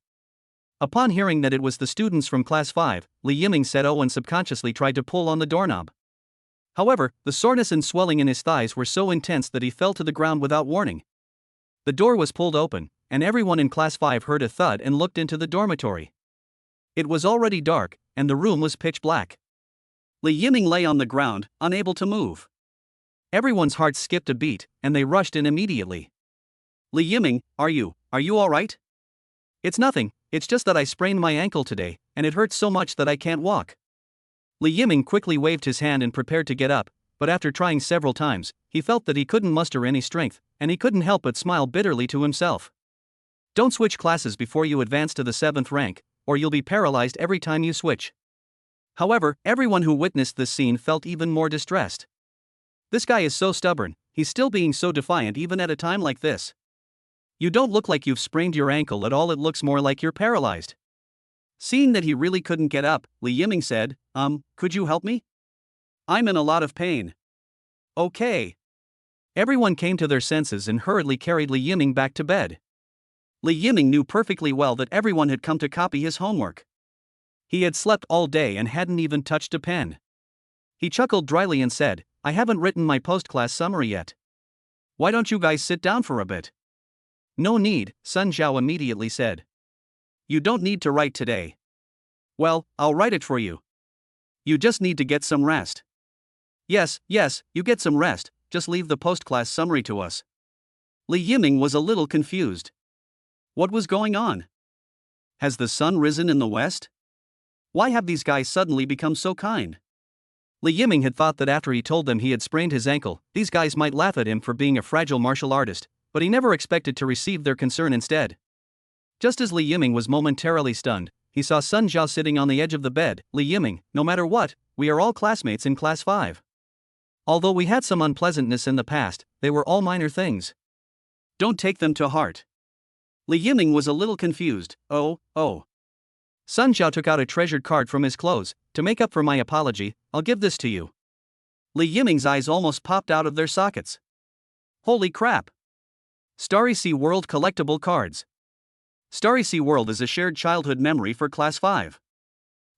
Upon hearing that it was the students from Class 5, Li Yiming said oh and subconsciously tried to pull on the doorknob. However, the soreness and swelling in his thighs were so intense that he fell to the ground without warning. The door was pulled open, and everyone in Class 5 heard a thud and looked into the dormitory. It was already dark, and the room was pitch black. Li Yiming lay on the ground, unable to move. Everyone's hearts skipped a beat, and they rushed in immediately. Li Yiming, are you all right? It's nothing, it's just that I sprained my ankle today, and it hurts so much that I can't walk. Li Yiming quickly waved his hand and prepared to get up, but after trying several times, he felt that he couldn't muster any strength, and he couldn't help but smile bitterly to himself. Don't switch classes before you advance to the 7th rank, or you'll be paralyzed every time you switch. However, everyone who witnessed this scene felt even more distressed. This guy is so stubborn, he's still being so defiant even at a time like this. You don't look like you've sprained your ankle at all, it looks more like you're paralyzed. Seeing that he really couldn't get up, Li Yiming said, could you help me? I'm in a lot of pain. Okay. Everyone came to their senses and hurriedly carried Li Yiming back to bed. Li Yiming knew perfectly well that everyone had come to copy his homework. He had slept all day and hadn't even touched a pen. He chuckled dryly and said, I haven't written my post-class summary yet. Why don't you guys sit down for a bit? No need, Sun Zhao immediately said. You don't need to write today. Well, I'll write it for you. You just need to get some rest. Yes, you get some rest, just leave the post-class summary to us. Li Yiming was a little confused. What was going on? Has the sun risen in the west? Why have these guys suddenly become so kind? Li Yiming had thought that after he told them he had sprained his ankle, these guys might laugh at him for being a fragile martial artist, but he never expected to receive their concern instead. Just as Li Yiming was momentarily stunned, he saw Sun Zhao sitting on the edge of the bed. Li Yiming, no matter what, we are all classmates in class 5. Although we had some unpleasantness in the past, they were all minor things. Don't take them to heart. Li Yiming was a little confused. Oh. Sun Zhao took out a treasured card from his clothes. To make up for my apology, I'll give this to you. Li Yiming's eyes almost popped out of their sockets. Holy crap! Starry Sea World collectible cards. Starry Sea World is a shared childhood memory for Class 5.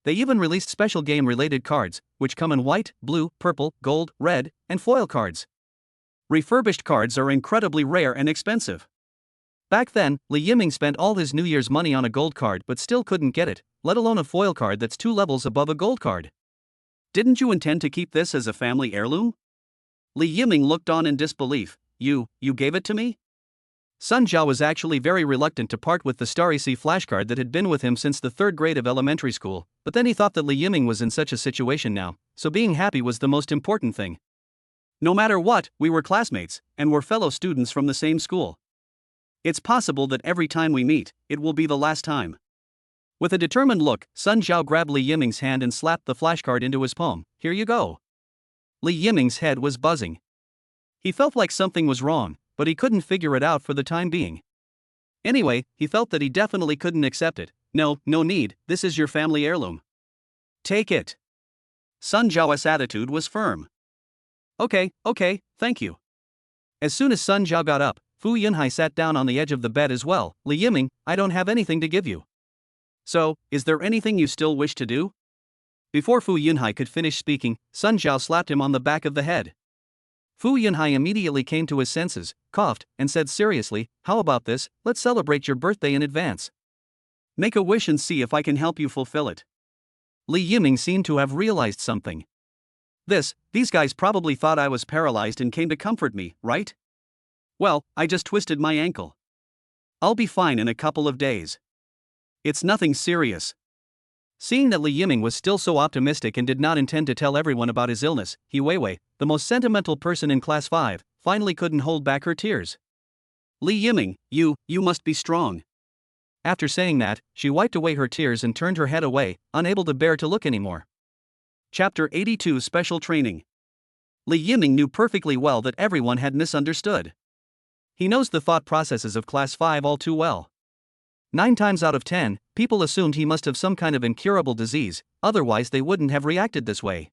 They even released special game-related cards, which come in white, blue, purple, gold, red, and foil cards. Refurbished cards are incredibly rare and expensive. Back then, Li Yiming spent all his New Year's money on a gold card but still couldn't get it, let alone a foil card that's 2 levels above a gold card. Didn't you intend to keep this as a family heirloom? Li Yiming looked on in disbelief. You gave it to me? Sun Zhao was actually very reluctant to part with the Starry Sea flashcard that had been with him since the 3rd grade of elementary school, but then he thought that Li Yiming was in such a situation now, so being happy was the most important thing. No matter what, we were classmates, and were fellow students from the same school. It's possible that every time we meet, it will be the last time. With a determined look, Sun Zhao grabbed Li Yiming's hand and slapped the flashcard into his palm. Here you go. Li Yiming's head was buzzing. He felt like something was wrong, but he couldn't figure it out for the time being. Anyway, he felt that he definitely couldn't accept it. No need, this is your family heirloom. Take it. Sun Zhao's attitude was firm. Okay, thank you. As soon as Sun Zhao got up, Fu Yunhai sat down on the edge of the bed as well. Li Yiming, I don't have anything to give you. So, is there anything you still wish to do? Before Fu Yunhai could finish speaking, Sun Zhao slapped him on the back of the head. Fu Yunhai immediately came to his senses, coughed, and said seriously, how about this, let's celebrate your birthday in advance. Make a wish and see if I can help you fulfill it. Li Yiming seemed to have realized something. These guys probably thought I was paralyzed and came to comfort me, right? Well, I just twisted my ankle. I'll be fine in a couple of days. It's nothing serious. Seeing that Li Yiming was still so optimistic and did not intend to tell everyone about his illness, He Weiwei, the most sentimental person in Class 5, finally couldn't hold back her tears. Li Yiming, you must be strong. After saying that, she wiped away her tears and turned her head away, unable to bear to look anymore. Chapter 82 Special Training. Li Yiming knew perfectly well that everyone had misunderstood. He knows the thought processes of Class 5 all too well. 9 times out of 10, people assumed he must have some kind of incurable disease, otherwise they wouldn't have reacted this way.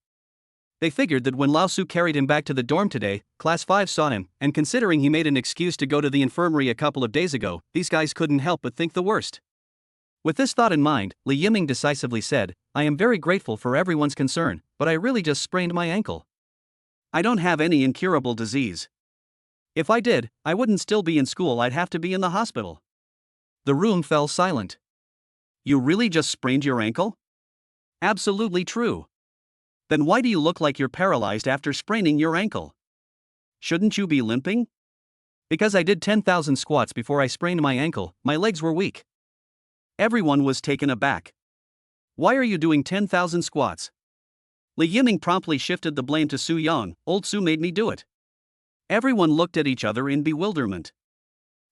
They figured that when Lao Su carried him back to the dorm today, Class 5 saw him, and considering he made an excuse to go to the infirmary a couple of days ago, these guys couldn't help but think the worst. With this thought in mind, Li Yiming decisively said, I am very grateful for everyone's concern, but I really just sprained my ankle. I don't have any incurable disease. If I did, I wouldn't still be in school, I'd have to be in the hospital. The room fell silent. You really just sprained your ankle? Absolutely true. Then why do you look like you're paralyzed after spraining your ankle? Shouldn't you be limping? Because I did 10,000 squats before I sprained my ankle, my legs were weak. Everyone was taken aback. Why are you doing 10,000 squats? Li Yiming promptly shifted the blame to Su Yang. Old Su made me do it. Everyone looked at each other in bewilderment.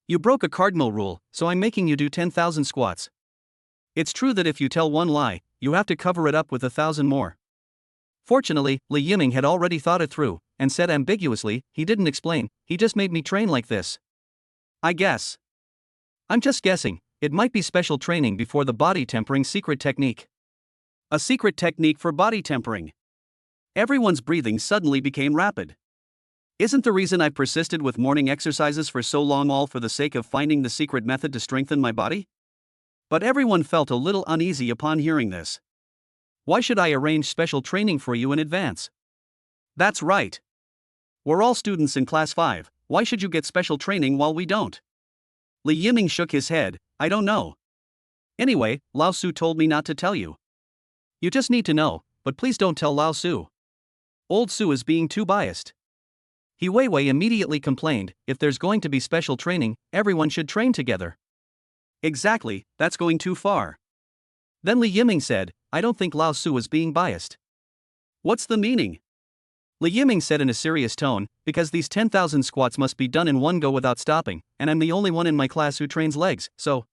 You broke a cardinal rule, so I'm making you do 10,000 squats. It's true that if you tell one lie, you have to cover it up with 1,000 more. Fortunately, Li Yiming had already thought it through, and said ambiguously, he didn't explain, he just made me train like this. I guess. I'm just guessing, it might be special training before the body tempering secret technique. A secret technique for body tempering. Everyone's breathing suddenly became rapid. Isn't the reason I've persisted with morning exercises for so long all for the sake of finding the secret method to strengthen my body? But everyone felt a little uneasy upon hearing this. Why should I arrange special training for you in advance? That's right. We're all students in class 5, why should you get special training while we don't? Li Yiming shook his head, I don't know. Anyway, Lao Su told me not to tell you. You just need to know, but please don't tell Lao Su. Old Su is being too biased. He Weiwei immediately complained, if there's going to be special training, everyone should train together. Exactly, that's going too far. Then Li Yiming said, I don't think Lao Su is being biased. What's the meaning? Li Yiming said in a serious tone, because these 10,000 squats must be done in one go without stopping, and I'm the only one in my class who trains legs, so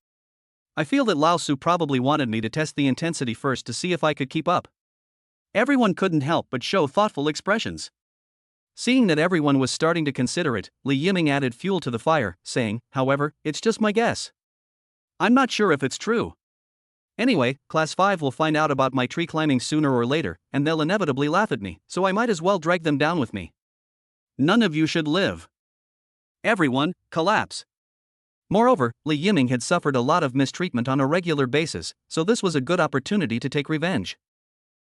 I feel that Lao Su probably wanted me to test the intensity first to see if I could keep up. Everyone couldn't help but show thoughtful expressions. Seeing that everyone was starting to consider it, Li Yiming added fuel to the fire, saying, however, it's just my guess. I'm not sure if it's true. Anyway, class 5 will find out about my tree climbing sooner or later, and they'll inevitably laugh at me, so I might as well drag them down with me. None of you should live. Everyone, collapse. Moreover, Li Yiming had suffered a lot of mistreatment on a regular basis, so this was a good opportunity to take revenge.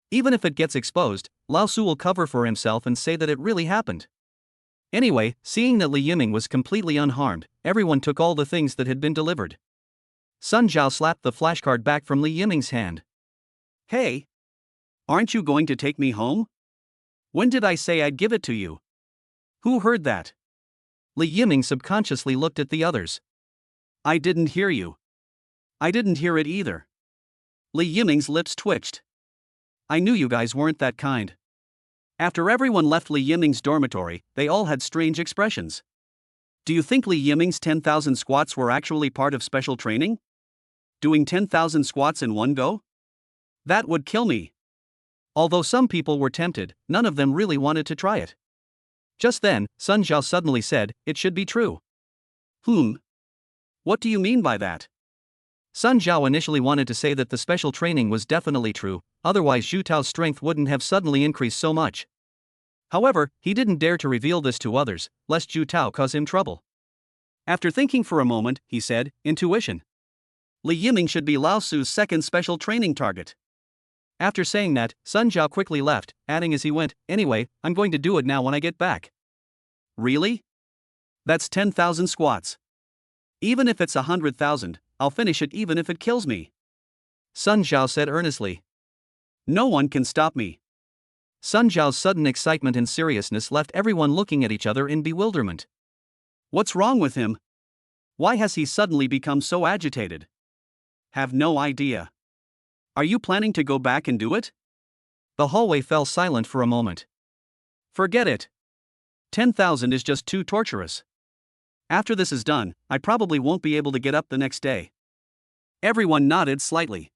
Even if it gets exposed, Lao Su will cover for himself and say that it really happened. Anyway, seeing that Li Yiming was completely unharmed, everyone took all the things that had been delivered. Sun Zhao slapped the flashcard back from Li Yiming's hand. Hey! Aren't you going to take me home? When did I say I'd give it to you? Who heard that? Li Yiming subconsciously looked at the others. I didn't hear you. I didn't hear it either. Li Yiming's lips twitched. I knew you guys weren't that kind. After everyone left Li Yiming's dormitory, they all had strange expressions. Do you think Li Yiming's 10,000 squats were actually part of special training? Doing 10,000 squats in one go? That would kill me. Although some people were tempted, none of them really wanted to try it. Just then, Sun Zhao suddenly said, it should be true. What do you mean by that? Sun Zhao initially wanted to say that the special training was definitely true, otherwise Zhu Tao's strength wouldn't have suddenly increased so much. However, he didn't dare to reveal this to others, lest Zhu Tao cause him trouble. After thinking for a moment, he said, intuition. Li Yiming should be Lao Su's second special training target. After saying that, Sun Zhao quickly left, adding as he went, anyway, I'm going to do it now when I get back. Really? That's 10,000 squats. Even if it's 100,000, I'll finish it even if it kills me. Sun Zhao said earnestly. No one can stop me. Sun Zhao's sudden excitement and seriousness left everyone looking at each other in bewilderment. What's wrong with him? Why has he suddenly become so agitated? Have no idea. Are you planning to go back and do it? The hallway fell silent for a moment. Forget it. 10,000 is just too torturous. After this is done, I probably won't be able to get up the next day. Everyone nodded slightly.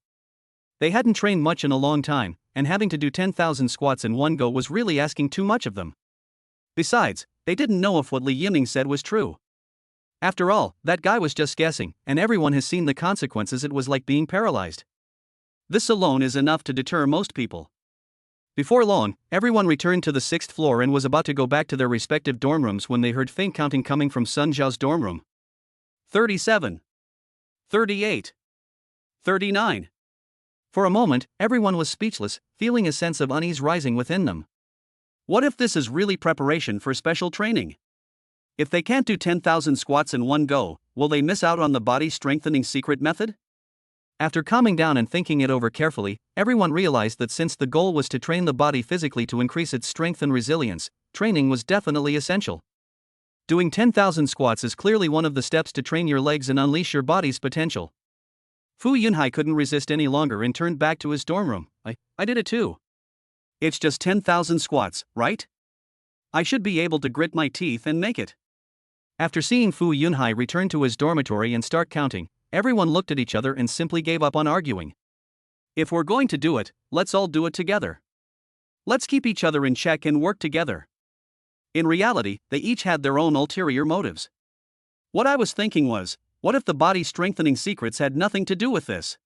They hadn't trained much in a long time, and having to do 10,000 squats in one go was really asking too much of them. Besides, they didn't know if what Li Yiming said was true. After all, that guy was just guessing, and everyone has seen the consequences. It was like being paralyzed. This alone is enough to deter most people. Before long, everyone returned to the 6th floor and was about to go back to their respective dorm rooms when they heard faint counting coming from Sun Zhao's dorm room. 37. 38. 39. For a moment, everyone was speechless, feeling a sense of unease rising within them. What if this is really preparation for special training? If they can't do 10,000 squats in one go, will they miss out on the body strengthening secret method? After calming down and thinking it over carefully, everyone realized that since the goal was to train the body physically to increase its strength and resilience, training was definitely essential. Doing 10,000 squats is clearly one of the steps to train your legs and unleash your body's potential. Fu Yunhai couldn't resist any longer and turned back to his dorm room. I did it too. It's just 10,000 squats, right? I should be able to grit my teeth and make it. After seeing Fu Yunhai return to his dormitory and start counting, everyone looked at each other and simply gave up on arguing. If we're going to do it, let's all do it together. Let's keep each other in check and work together. In reality, they each had their own ulterior motives. What I was thinking was, what if the body strengthening secrets had nothing to do with this?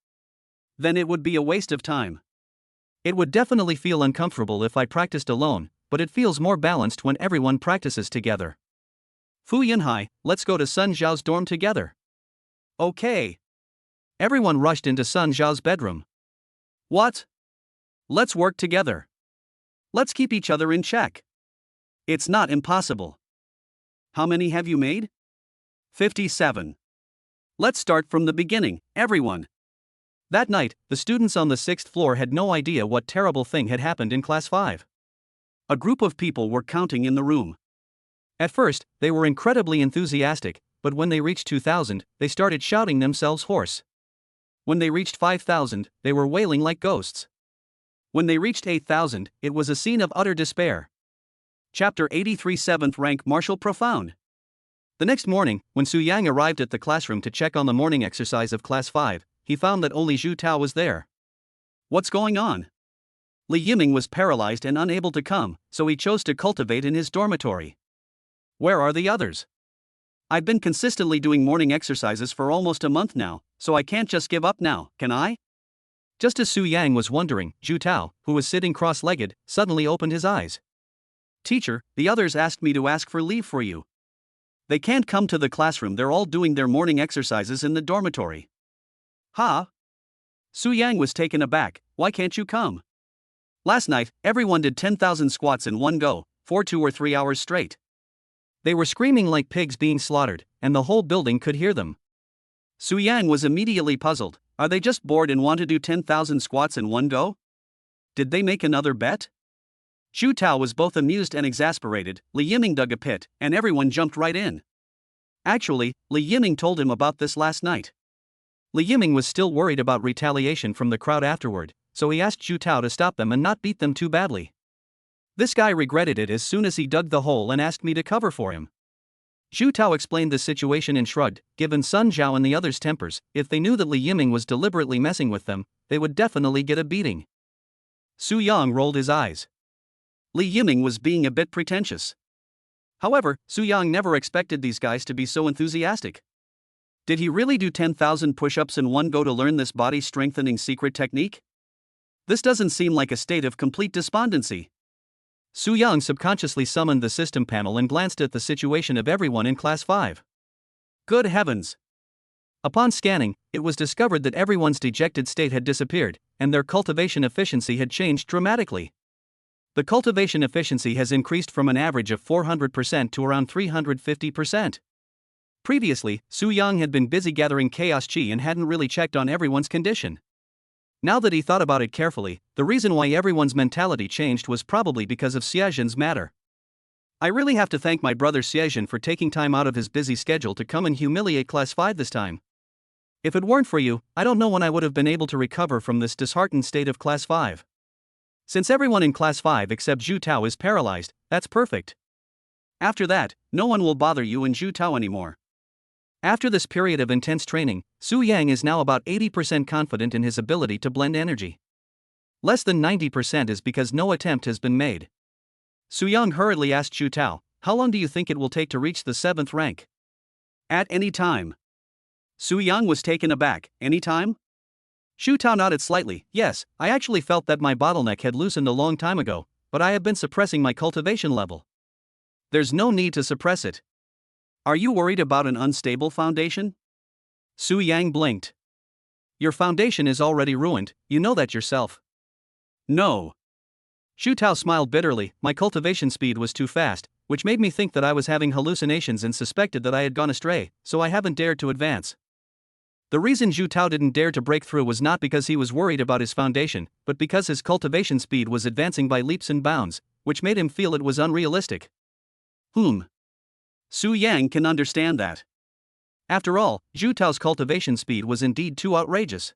Then it would be a waste of time. It would definitely feel uncomfortable if I practiced alone, but it feels more balanced when everyone practices together. Fu Yunhai, let's go to Sun Zhao's dorm together. Okay. Everyone rushed into Sun Zhao's bedroom. What? Let's work together. Let's keep each other in check. It's not impossible. How many have you made? 57. Let's start from the beginning, everyone. That night, the students on the 6th floor had no idea what terrible thing had happened in Class 5. A group of people were counting in the room. At first, they were incredibly enthusiastic, but when they reached 2,000, they started shouting themselves hoarse. When they reached 5,000, they were wailing like ghosts. When they reached 8,000, it was a scene of utter despair. Chapter 83 7th Rank Martial Profound. The next morning, when Su Yang arrived at the classroom to check on the morning exercise of Class 5, he found that only Zhu Tao was there. What's going on? Li Yiming was paralyzed and unable to come, so he chose to cultivate in his dormitory. Where are the others? I've been consistently doing morning exercises for almost a month now, so I can't just give up now, can I? Just as Su Yang was wondering, Zhu Tao, who was sitting cross-legged, suddenly opened his eyes. Teacher, the others asked me to ask for leave for you. They can't come to the classroom, they're all doing their morning exercises in the dormitory. Huh? Su Yang was taken aback, why can't you come? Last night, everyone did 10,000 squats in one go, for 2 or 3 hours straight. They were screaming like pigs being slaughtered, and the whole building could hear them. Su Yang was immediately puzzled. Are they just bored and want to do 10,000 squats in one go? Did they make another bet? Zhu Tao was both amused and exasperated. Li Yiming dug a pit, and everyone jumped right in. Actually, Li Yiming told him about this last night. Li Yiming was still worried about retaliation from the crowd afterward, so he asked Zhu Tao to stop them and not beat them too badly. This guy regretted it as soon as he dug the hole and asked me to cover for him. Zhu Tao explained the situation and shrugged. Given Sun Zhao and the others' tempers, if they knew that Li Yiming was deliberately messing with them, they would definitely get a beating. Su Yang rolled his eyes. Li Yiming was being a bit pretentious. However, Su Yang never expected these guys to be so enthusiastic. Did he really do 10,000 push-ups in one go to learn this body-strengthening secret technique? This doesn't seem like a state of complete despondency. Su Yang subconsciously summoned the system panel and glanced at the situation of everyone in Class 5. Good heavens! Upon scanning, it was discovered that everyone's dejected state had disappeared, and their cultivation efficiency had changed dramatically. The cultivation efficiency has increased from an average of 400% to around 350%. Previously, Su Yang had been busy gathering chaos chi and hadn't really checked on everyone's condition. Now that he thought about it carefully, the reason why everyone's mentality changed was probably because of Xiaozhen's matter. I really have to thank my brother Xiaozhen for taking time out of his busy schedule to come and humiliate Class 5 this time. If it weren't for you, I don't know when I would have been able to recover from this disheartened state of Class 5. Since everyone in Class 5 except Zhu Tao is paralyzed, that's perfect. After that, no one will bother you and Zhu Tao anymore. After this period of intense training, Su Yang is now about 80% confident in his ability to blend energy. Less than 90% is because no attempt has been made. Su Yang hurriedly asked Zhu Tao, how long do you think it will take to reach the 7th rank? At any time. Su Yang was taken aback. Any time? Zhu Tao nodded slightly. Yes, I actually felt that my bottleneck had loosened a long time ago, but I have been suppressing my cultivation level. There's no need to suppress it. Are you worried about an unstable foundation? Su Yang blinked. Your foundation is already ruined, you know that yourself. No. Zhu Tao smiled bitterly. My cultivation speed was too fast, which made me think that I was having hallucinations and suspected that I had gone astray, so I haven't dared to advance. The reason Zhu Tao didn't dare to break through was not because he was worried about his foundation, but because his cultivation speed was advancing by leaps and bounds, which made him feel it was unrealistic. Su Yang can understand that. After all, Zhu Tao's cultivation speed was indeed too outrageous.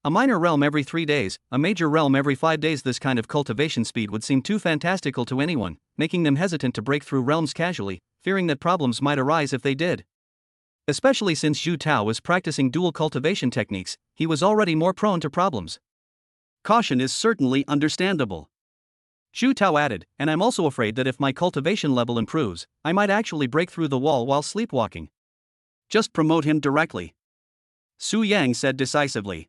A minor realm every 3 days, a major realm every 5 days. This kind of cultivation speed would seem too fantastical to anyone, making them hesitant to break through realms casually, fearing that problems might arise if they did. Especially since Zhu Tao was practicing dual cultivation techniques, he was already more prone to problems. Caution is certainly understandable. Zhu Tao added, and I'm also afraid that if my cultivation level improves, I might actually break through the wall while sleepwalking. Just promote him directly. Su Yang said decisively.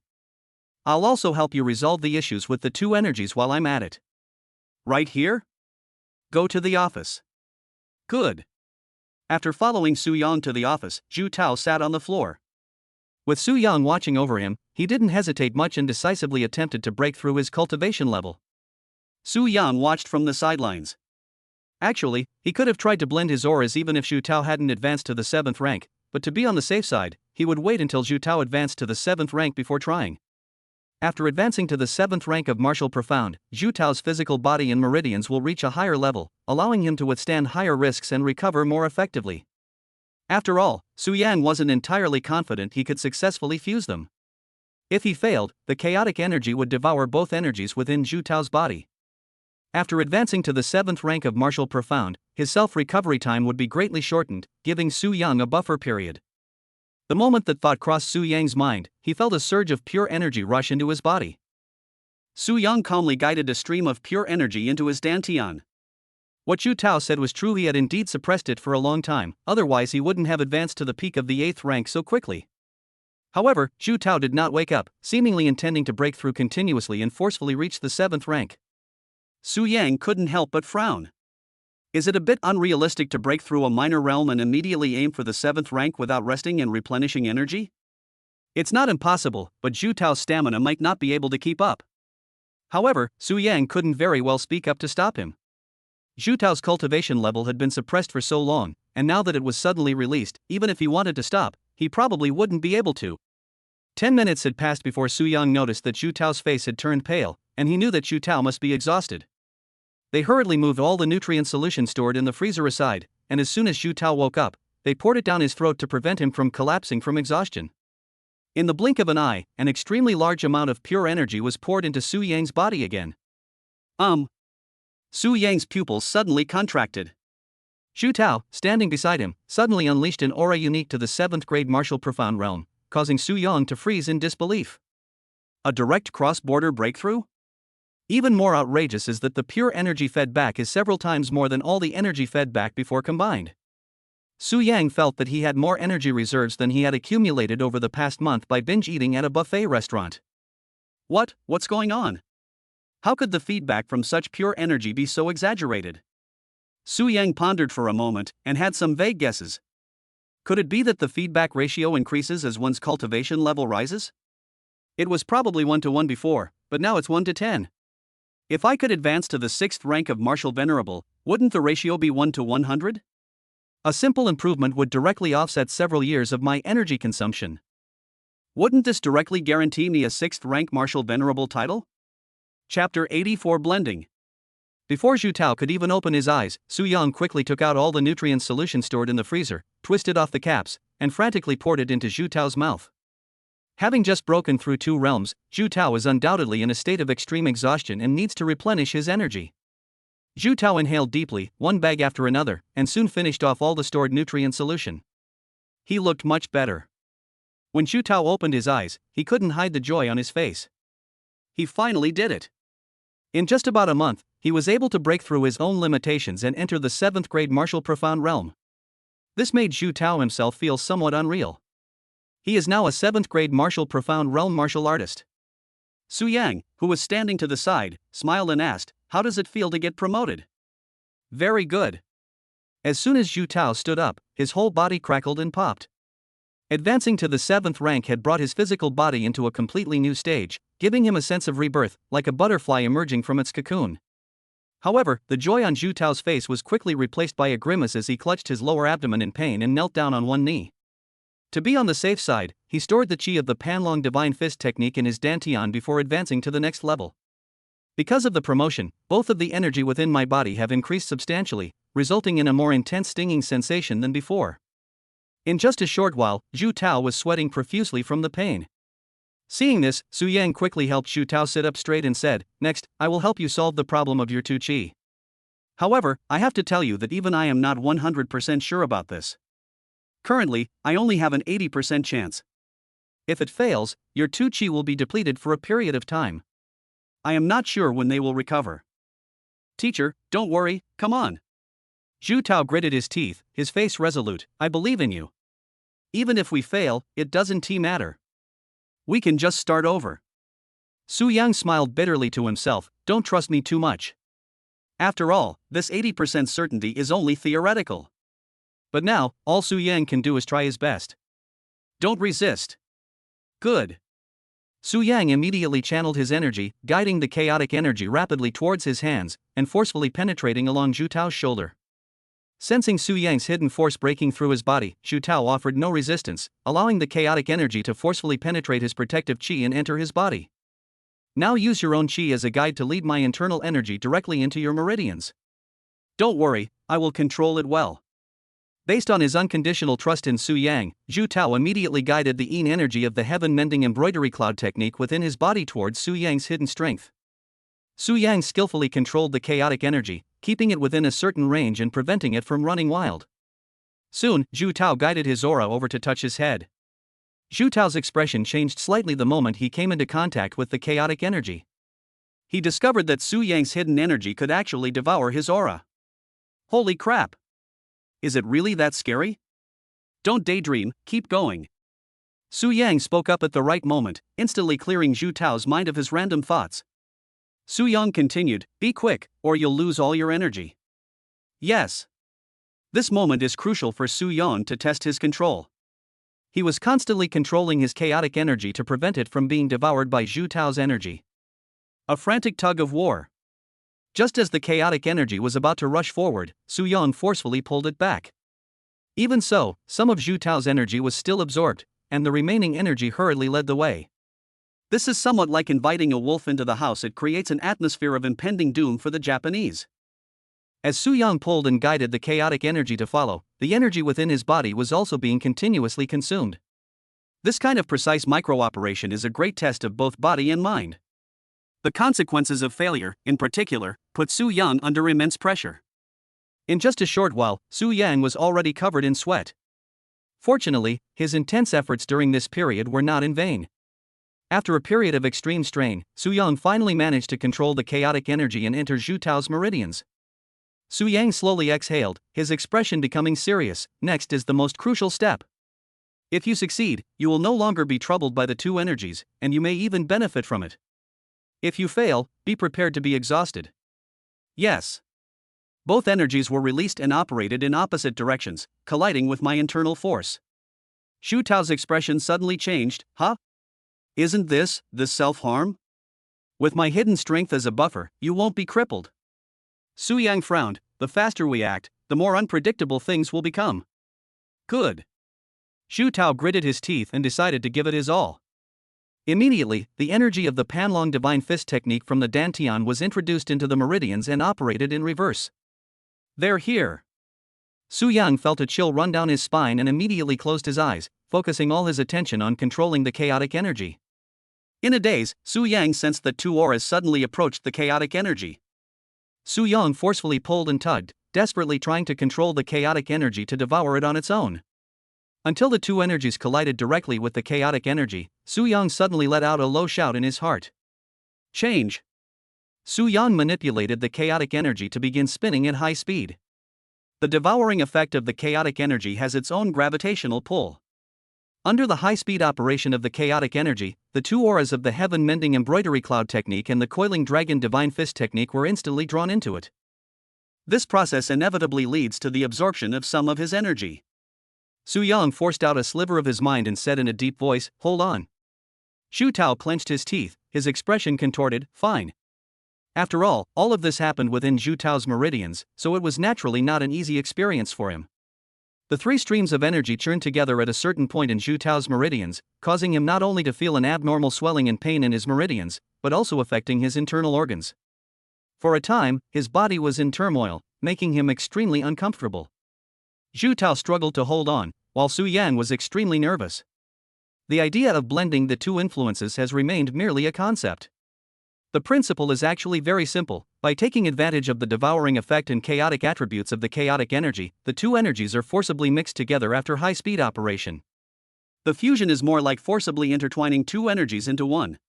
I'll also help you resolve the issues with the 2 energies while I'm at it. Right here? Go to the office. Good. After following Su Yang to the office, Zhu Tao sat on the floor. With Su Yang watching over him, he didn't hesitate much and decisively attempted to break through his cultivation level. Su Yang watched from the sidelines. Actually, he could have tried to blend his auras even if Zhu Tao hadn't advanced to the 7th rank, but to be on the safe side, he would wait until Zhu Tao advanced to the 7th rank before trying. After advancing to the 7th rank of Martial Profound, Zhu Tao's physical body and meridians will reach a higher level, allowing him to withstand higher risks and recover more effectively. After all, Su Yang wasn't entirely confident he could successfully fuse them. If he failed, the chaotic energy would devour both energies within Zhu Tao's body. After advancing to the 7th rank of Martial Profound, his self-recovery time would be greatly shortened, giving Su Yang a buffer period. The moment that thought crossed Su Yang's mind, he felt a surge of pure energy rush into his body. Su Yang calmly guided a stream of pure energy into his dantian. What Zhu Tao said was true, he had indeed suppressed it for a long time, otherwise he wouldn't have advanced to the peak of the 8th rank so quickly. However, Zhu Tao did not wake up, seemingly intending to break through continuously and forcefully reach the 7th rank. Su Yang couldn't help but frown. Is it a bit unrealistic to break through a minor realm and immediately aim for the 7th rank without resting and replenishing energy? It's not impossible, but Zhu Tao's stamina might not be able to keep up. However, Su Yang couldn't very well speak up to stop him. Zhu Tao's cultivation level had been suppressed for so long, and now that it was suddenly released, even if he wanted to stop, he probably wouldn't be able to. 10 minutes had passed before Su Yang noticed that Zhu Tao's face had turned pale, and he knew that Zhu Tao must be exhausted. They hurriedly moved all the nutrient solution stored in the freezer aside, and as soon as Zhu Tao woke up, they poured it down his throat to prevent him from collapsing from exhaustion. In the blink of an eye, an extremely large amount of pure energy was poured into Su Yang's body again. Su Yang's pupils suddenly contracted. Zhu Tao, standing beside him, suddenly unleashed an aura unique to the 7th grade Martial Profound realm, causing Su Yang to freeze in disbelief. A direct cross-border breakthrough? Even more outrageous is that the pure energy fed back is several times more than all the energy fed back before combined. Su Yang felt that he had more energy reserves than he had accumulated over the past month by binge-eating at a buffet restaurant. What's going on? How could the feedback from such pure energy be so exaggerated? Su Yang pondered for a moment, and had some vague guesses. Could it be that the feedback ratio increases as one's cultivation level rises? It was probably 1-to-1 before, but now it's 1-to-10. If I could advance to the 6th rank of Martial Venerable, wouldn't the ratio be 1-to-100? A simple improvement would directly offset several years of my energy consumption. Wouldn't this directly guarantee me a 6th rank Martial Venerable title? Chapter 84 Blending. Before Zhu Tao could even open his eyes, Su Yang quickly took out all the nutrient solution stored in the freezer, twisted off the caps, and frantically poured it into Zhu Tao's mouth. Having just broken through 2 realms, Zhu Tao is undoubtedly in a state of extreme exhaustion and needs to replenish his energy. Zhu Tao inhaled deeply, one bag after another, and soon finished off all the stored nutrient solution. He looked much better. When Zhu Tao opened his eyes, he couldn't hide the joy on his face. He finally did it. In just about a month, he was able to break through his own limitations and enter the 7th grade Martial Profound realm. This made Zhu Tao himself feel somewhat unreal. He is now a 7th grade Martial Profound realm martial artist. Su Yang, who was standing to the side, smiled and asked, "How does it feel to get promoted?" "Very good." As soon as Zhu Tao stood up, his whole body crackled and popped. Advancing to the 7th rank had brought his physical body into a completely new stage, giving him a sense of rebirth, like a butterfly emerging from its cocoon. However, the joy on Zhu Tao's face was quickly replaced by a grimace as he clutched his lower abdomen in pain and knelt down on one knee. To be on the safe side, he stored the chi of the Panlong Divine Fist technique in his dantian before advancing to the next level. Because of the promotion, both of the energy within my body have increased substantially, resulting in a more intense stinging sensation than before. In just a short while, Zhu Tao was sweating profusely from the pain. Seeing this, Su Yang quickly helped Zhu Tao sit up straight and said, "Next, I will help you solve the problem of your 2 chi. However, I have to tell you that even I am not 100% sure about this. Currently, I only have an 80% chance. If it fails, your 2 chi will be depleted for a period of time. I am not sure when they will recover." "Teacher, don't worry, come on." Zhu Tao gritted his teeth, his face resolute. "I believe in you. Even if we fail, it doesn't matter. We can just start over." Su Yang smiled bitterly to himself, "Don't trust me too much. After all, this 80% certainty is only theoretical." But now, all Su Yang can do is try his best. "Don't resist." "Good." Su Yang immediately channeled his energy, guiding the chaotic energy rapidly towards his hands, and forcefully penetrating along Zhu Tao's shoulder. Sensing Su Yang's hidden force breaking through his body, Zhu Tao offered no resistance, allowing the chaotic energy to forcefully penetrate his protective qi and enter his body. Now use your own qi as a guide to lead my internal energy directly into your meridians. Don't worry, I will control it well. Based on his unconditional trust in Su Yang, Zhu Tao immediately guided the yin energy of the heaven-mending embroidery cloud technique within his body towards Su Yang's hidden strength. Su Yang skillfully controlled the chaotic energy, keeping it within a certain range and preventing it from running wild. Soon, Zhu Tao guided his aura over to touch his head. Zhu Tao's expression changed slightly the moment he came into contact with the chaotic energy. He discovered that Su Yang's hidden energy could actually devour his aura. Holy crap! Is it really that scary? Don't daydream, keep going. Su Yang spoke up at the right moment, instantly clearing Zhu Tao's mind of his random thoughts. Su Yang continued, be quick, or you'll lose all your energy. Yes. This moment is crucial for Su Yang to test his control. He was constantly controlling his chaotic energy to prevent it from being devoured by Zhu Tao's energy. A frantic tug of war. Just as the chaotic energy was about to rush forward, Su Yang forcefully pulled it back. Even so, some of Zhu Tao's energy was still absorbed, and the remaining energy hurriedly led the way. This is somewhat like inviting a wolf into the house. It creates an atmosphere of impending doom for the Japanese. As Su Yang pulled and guided the chaotic energy to follow, the energy within his body was also being continuously consumed. This kind of precise micro-operation is a great test of both body and mind. The consequences of failure, in particular, put Su Yang under immense pressure. In just a short while, Su Yang was already covered in sweat. Fortunately, his intense efforts during this period were not in vain. After a period of extreme strain, Su Yang finally managed to control the chaotic energy and enter Zhu Tao's meridians. Su Yang slowly exhaled, his expression becoming serious. Next is the most crucial step. If you succeed, you will no longer be troubled by the two energies, and you may even benefit from it. If you fail, be prepared to be exhausted. Yes. Both energies were released and operated in opposite directions, colliding with my internal force. Zhu Tao's expression suddenly changed. Huh? Isn't this self-harm? With my hidden strength as a buffer, you won't be crippled. Su Yang frowned. The faster we act, the more unpredictable things will become. Good. Zhu Tao gritted his teeth and decided to give it his all. Immediately, the energy of the Panlong Divine Fist technique from the Dantian was introduced into the meridians and operated in reverse. They're here. Su Yang felt a chill run down his spine and immediately closed his eyes, focusing all his attention on controlling the chaotic energy. In a daze, Su Yang sensed that two auras suddenly approached the chaotic energy. Su Yang forcefully pulled and tugged, desperately trying to control the chaotic energy to devour it on its own. Until the two energies collided directly with the chaotic energy, Su Yang suddenly let out a low shout in his heart. Change. Su Yang manipulated the chaotic energy to begin spinning at high speed. The devouring effect of the chaotic energy has its own gravitational pull. Under the high-speed operation of the chaotic energy, the two auras of the heaven-mending embroidery cloud technique and the coiling dragon divine fist technique were instantly drawn into it. This process inevitably leads to the absorption of some of his energy. Su Yang forced out a sliver of his mind and said in a deep voice, "Hold on." Zhu Tao clenched his teeth, his expression contorted. Fine. After all of this happened within Zhu Tao's meridians, so it was naturally not an easy experience for him. The three streams of energy churned together at a certain point in Zhu Tao's meridians, causing him not only to feel an abnormal swelling and pain in his meridians, but also affecting his internal organs. For a time, his body was in turmoil, making him extremely uncomfortable. Zhu Tao struggled to hold on, while Su Yang was extremely nervous. The idea of blending the two influences has remained merely a concept. The principle is actually very simple. By taking advantage of the devouring effect and chaotic attributes of the chaotic energy, the two energies are forcibly mixed together after high-speed operation. The fusion is more like forcibly intertwining two energies into one.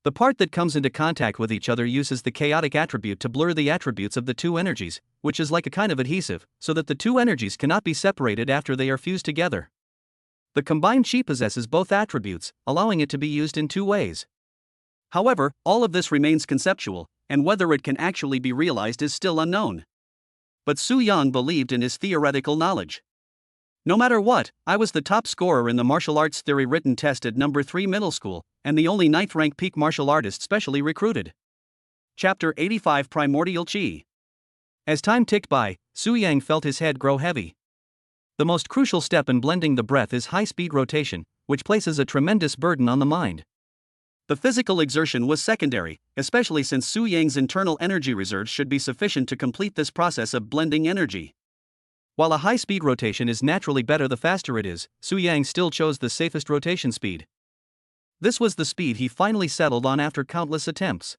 The part that comes into contact with each other uses the chaotic attribute to blur the attributes of the two energies, which is like a kind of adhesive, so that the two energies cannot be separated after they are fused together. The combined chi possesses both attributes, allowing it to be used in two ways. However, all of this remains conceptual, and whether it can actually be realized is still unknown. But Su Yang believed in his theoretical knowledge. No matter what, I was the top scorer in the martial arts theory written test at number 3 middle school, and the only ninth rank peak martial artist specially recruited. Chapter 85 Primordial Qi. As time ticked by, Su Yang felt his head grow heavy. The most crucial step in blending the breath is high-speed rotation, which places a tremendous burden on the mind. The physical exertion was secondary, especially since Su Yang's internal energy reserves should be sufficient to complete this process of blending energy. While a high-speed rotation is naturally better the faster it is, Su Yang still chose the safest rotation speed. This was the speed he finally settled on after countless attempts.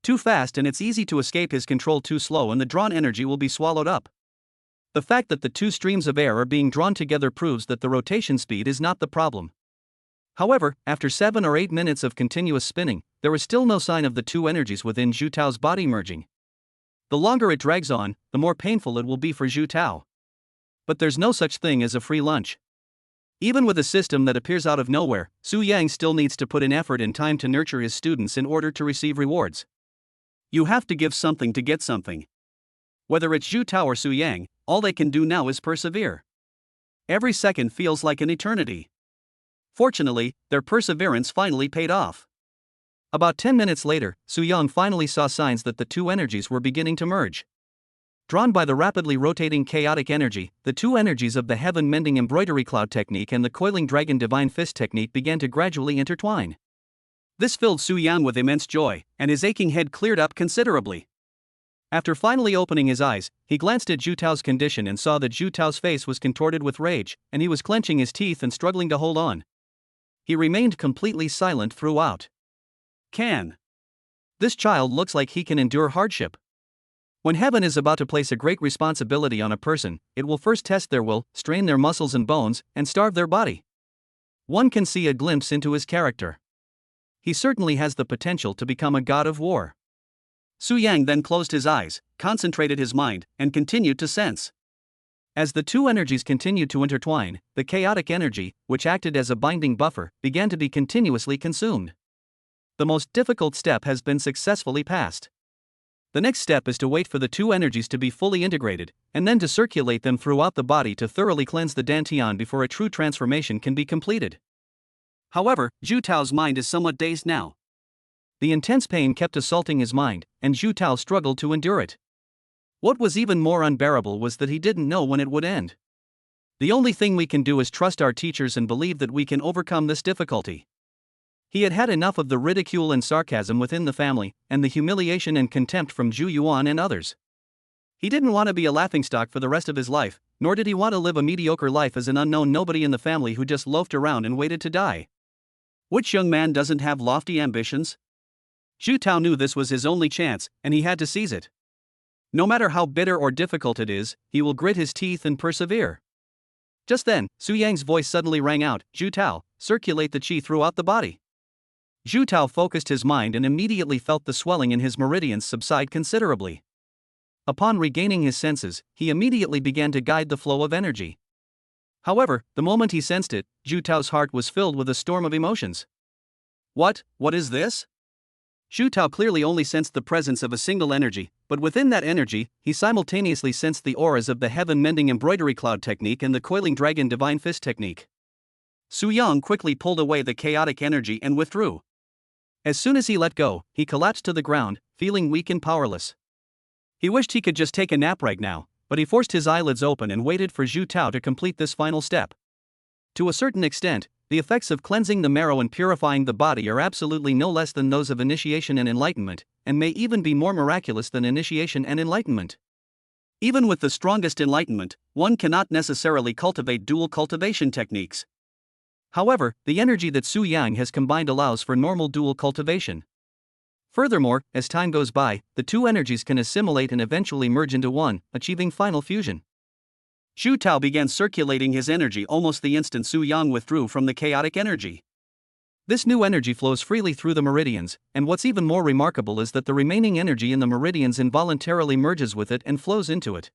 Too fast and it's easy to escape his control, too slow and the drawn energy will be swallowed up. The fact that the two streams of air are being drawn together proves that the rotation speed is not the problem. However, after 7 or 8 minutes of continuous spinning, there was still no sign of the two energies within Zhu Tao's body merging. The longer it drags on, the more painful it will be for Zhu Tao. But there's no such thing as a free lunch. Even with a system that appears out of nowhere, Su Yang still needs to put in effort and time to nurture his students in order to receive rewards. You have to give something to get something. Whether it's Zhu Tao or Su Yang, all they can do now is persevere. Every second feels like an eternity. Fortunately, their perseverance finally paid off. About 10 minutes later, Su Yang finally saw signs that the two energies were beginning to merge. Drawn by the rapidly rotating chaotic energy, the two energies of the heaven-mending embroidery cloud technique and the coiling dragon divine fist technique began to gradually intertwine. This filled Su Yang with immense joy, and his aching head cleared up considerably. After finally opening his eyes, he glanced at Zhu Tao's condition and saw that Zhu Tao's face was contorted with rage, and he was clenching his teeth and struggling to hold on. He remained completely silent throughout. This child looks like he can endure hardship. When heaven is about to place a great responsibility on a person, it will first test their will, strain their muscles and bones, and starve their body. One can see a glimpse into his character. He certainly has the potential to become a god of war. Su Yang then closed his eyes, concentrated his mind, and continued to sense. As the two energies continued to intertwine, the chaotic energy, which acted as a binding buffer, began to be continuously consumed. The most difficult step has been successfully passed. The next step is to wait for the two energies to be fully integrated, and then to circulate them throughout the body to thoroughly cleanse the dantian before a true transformation can be completed. However, Zhu Tao's mind is somewhat dazed now. The intense pain kept assaulting his mind, and Zhu Tao struggled to endure it. What was even more unbearable was that he didn't know when it would end. The only thing we can do is trust our teachers and believe that we can overcome this difficulty. He had had enough of the ridicule and sarcasm within the family, and the humiliation and contempt from Zhu Yuan and others. He didn't want to be a laughingstock for the rest of his life, nor did he want to live a mediocre life as an unknown nobody in the family who just loafed around and waited to die. Which young man doesn't have lofty ambitions? Zhu Tao knew this was his only chance, and he had to seize it. No matter how bitter or difficult it is, he will grit his teeth and persevere. Just then, Su Yang's voice suddenly rang out, "Zhu Tao, circulate the qi throughout the body." Zhu Tao focused his mind and immediately felt the swelling in his meridians subside considerably. Upon regaining his senses, he immediately began to guide the flow of energy. However, the moment he sensed it, Zhu Tao's heart was filled with a storm of emotions. What is this? Zhu Tao clearly only sensed the presence of a single energy, but within that energy, he simultaneously sensed the auras of the heaven-mending embroidery cloud technique and the coiling dragon divine fist technique. Su Yang quickly pulled away the chaotic energy and withdrew. As soon as he let go, he collapsed to the ground, feeling weak and powerless. He wished he could just take a nap right now, but he forced his eyelids open and waited for Zhu Tao to complete this final step. To a certain extent, the effects of cleansing the marrow and purifying the body are absolutely no less than those of initiation and enlightenment, and may even be more miraculous than initiation and enlightenment. Even with the strongest enlightenment, one cannot necessarily cultivate dual cultivation techniques. However, the energy that Su Yang has combined allows for normal dual cultivation. Furthermore, as time goes by, the two energies can assimilate and eventually merge into one, achieving final fusion. Zhu Tao began circulating his energy almost the instant Su Yang withdrew from the chaotic energy. This new energy flows freely through the meridians, and what's even more remarkable is that the remaining energy in the meridians involuntarily merges with it and flows into it.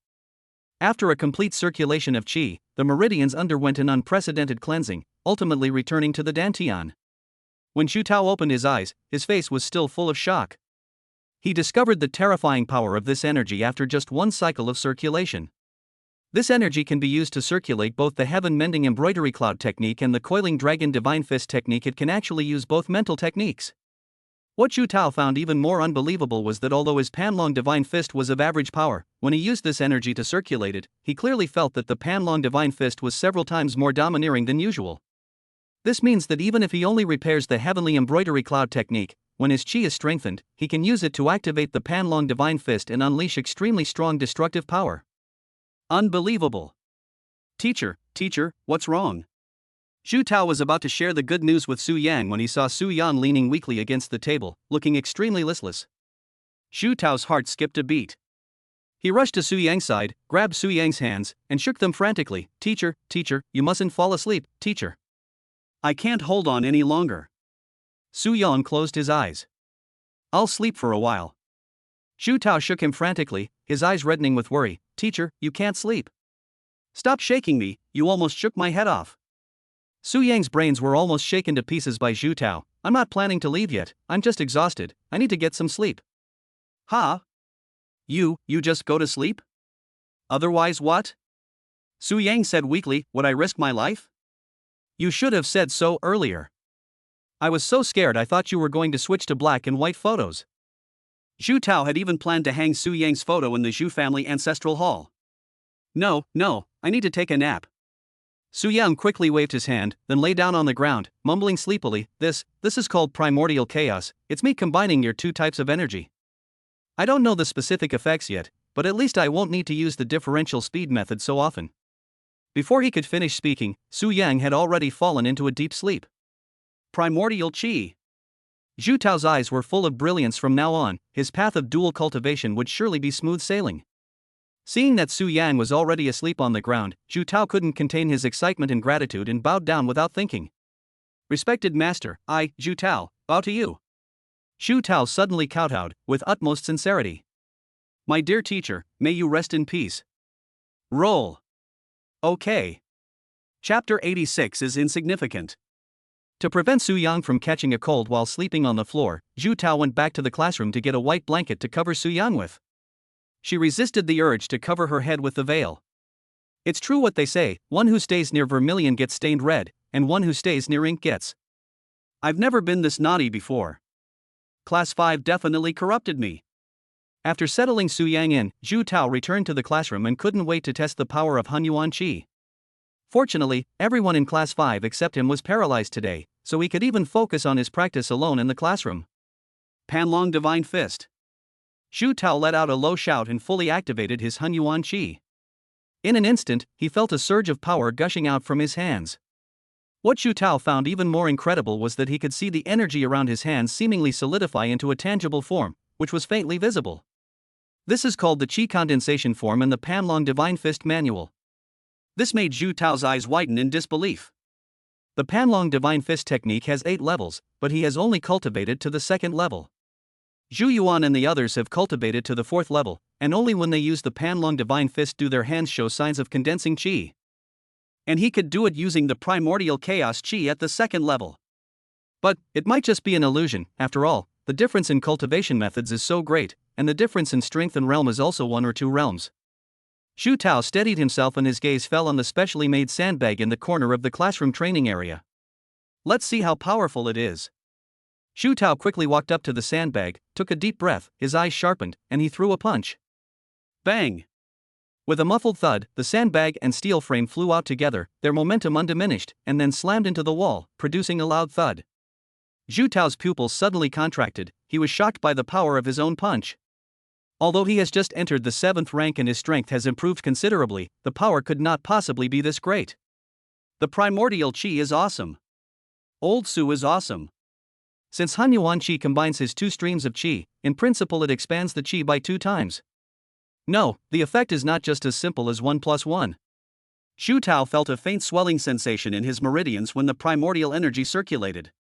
After a complete circulation of qi, the meridians underwent an unprecedented cleansing, ultimately returning to the dantian. When Zhu Tao opened his eyes, his face was still full of shock. He discovered the terrifying power of this energy after just one cycle of circulation. This energy can be used to circulate both the heaven mending embroidery cloud technique and the coiling dragon divine fist technique. It can actually use both mental techniques. What Zhu Tao found even more unbelievable was that although his Panlong Divine Fist was of average power, when he used this energy to circulate it, he clearly felt that the Panlong Divine Fist was several times more domineering than usual. This means that even if he only repairs the heavenly embroidery cloud technique, when his chi is strengthened, he can use it to activate the Panlong Divine Fist and unleash extremely strong destructive power. Unbelievable. Teacher, what's wrong? Zhu Tao was about to share the good news with Su Yang when he saw Su Yan leaning weakly against the table, looking extremely listless. Zhu Tao's heart skipped a beat. He rushed to Su Yang's side, grabbed Su Yang's hands, and shook them frantically. Teacher, you mustn't fall asleep, teacher. I can't hold on any longer. Su Yan closed his eyes. I'll sleep for a while. Zhu Tao shook him frantically, his eyes reddening with worry. Teacher, you can't sleep. Stop shaking me, you almost shook my head off. Su Yang's brains were almost shaken to pieces by Zhu Tao. I'm not planning to leave yet, I'm just exhausted, I need to get some sleep. Ha? You just go to sleep? Otherwise what? Su Yang said weakly, would I risk my life? You should have said so earlier. I was so scared I thought you were going to switch to black and white photos. Zhu Tao had even planned to hang Su Yang's photo in the Zhu family ancestral hall. No, I need to take a nap. Su Yang quickly waved his hand, then lay down on the ground, mumbling sleepily, This is called primordial chaos, it's me combining your two types of energy. I don't know the specific effects yet, but at least I won't need to use the differential speed method so often. Before he could finish speaking, Su Yang had already fallen into a deep sleep. Primordial Qi. Zhu Tao's eyes were full of brilliance from now on, his path of dual cultivation would surely be smooth sailing. Seeing that Su Yang was already asleep on the ground, Zhu Tao couldn't contain his excitement and gratitude and bowed down without thinking. Respected master, I, Zhu Tao, bow to you. Zhu Tao suddenly kowtowed, with utmost sincerity. My dear teacher, may you rest in peace. Roll. Okay. Chapter 86 is insignificant. To prevent Su Yang from catching a cold while sleeping on the floor, Zhu Tao went back to the classroom to get a white blanket to cover Su Yang with. She resisted the urge to cover her head with the veil. It's true what they say, one who stays near vermilion gets stained red, and one who stays near ink gets. I've never been this naughty before. Class 5 definitely corrupted me. After settling Su Yang in, Zhu Tao returned to the classroom and couldn't wait to test the power of Hunyuan Qi. Fortunately, everyone in Class 5 except him was paralyzed today, so he could even focus on his practice alone in the classroom. Panlong Divine Fist. Zhu Tao let out a low shout and fully activated his Hunyuan Qi. In an instant, he felt a surge of power gushing out from his hands. What Zhu Tao found even more incredible was that he could see the energy around his hands seemingly solidify into a tangible form, which was faintly visible. This is called the Qi condensation form in the Panlong Divine Fist manual. This made Zhu Tao's eyes widen in disbelief. The Panlong Divine Fist technique has 8 levels, but he has only cultivated to the 2nd level. Zhu Yuan and the others have cultivated to the 4th level, and only when they use the Panlong Divine Fist do their hands show signs of condensing Qi. And he could do it using the Primordial Chaos Qi at the 2nd level. But it might just be an illusion, after all, the difference in cultivation methods is so great, and the difference in strength and realm is also 1 or 2 realms. Zhu Tao steadied himself and his gaze fell on the specially made sandbag in the corner of the classroom training area. Let's see how powerful it is. Zhu Tao quickly walked up to the sandbag, took a deep breath, his eyes sharpened, and he threw a punch. Bang! With a muffled thud, the sandbag and steel frame flew out together, their momentum undiminished, and then slammed into the wall, producing a loud thud. Zhu Tao's pupils suddenly contracted, he was shocked by the power of his own punch. Although he has just entered the 7th rank and his strength has improved considerably, the power could not possibly be this great. The Primordial Qi is awesome. Old Su is awesome. Since Hunyuan Qi combines his 2 streams of Qi, in principle it expands the Qi by 2 times. No, the effect is not just as simple as 1 plus 1. Zhu Tao felt a faint swelling sensation in his meridians when the primordial energy circulated.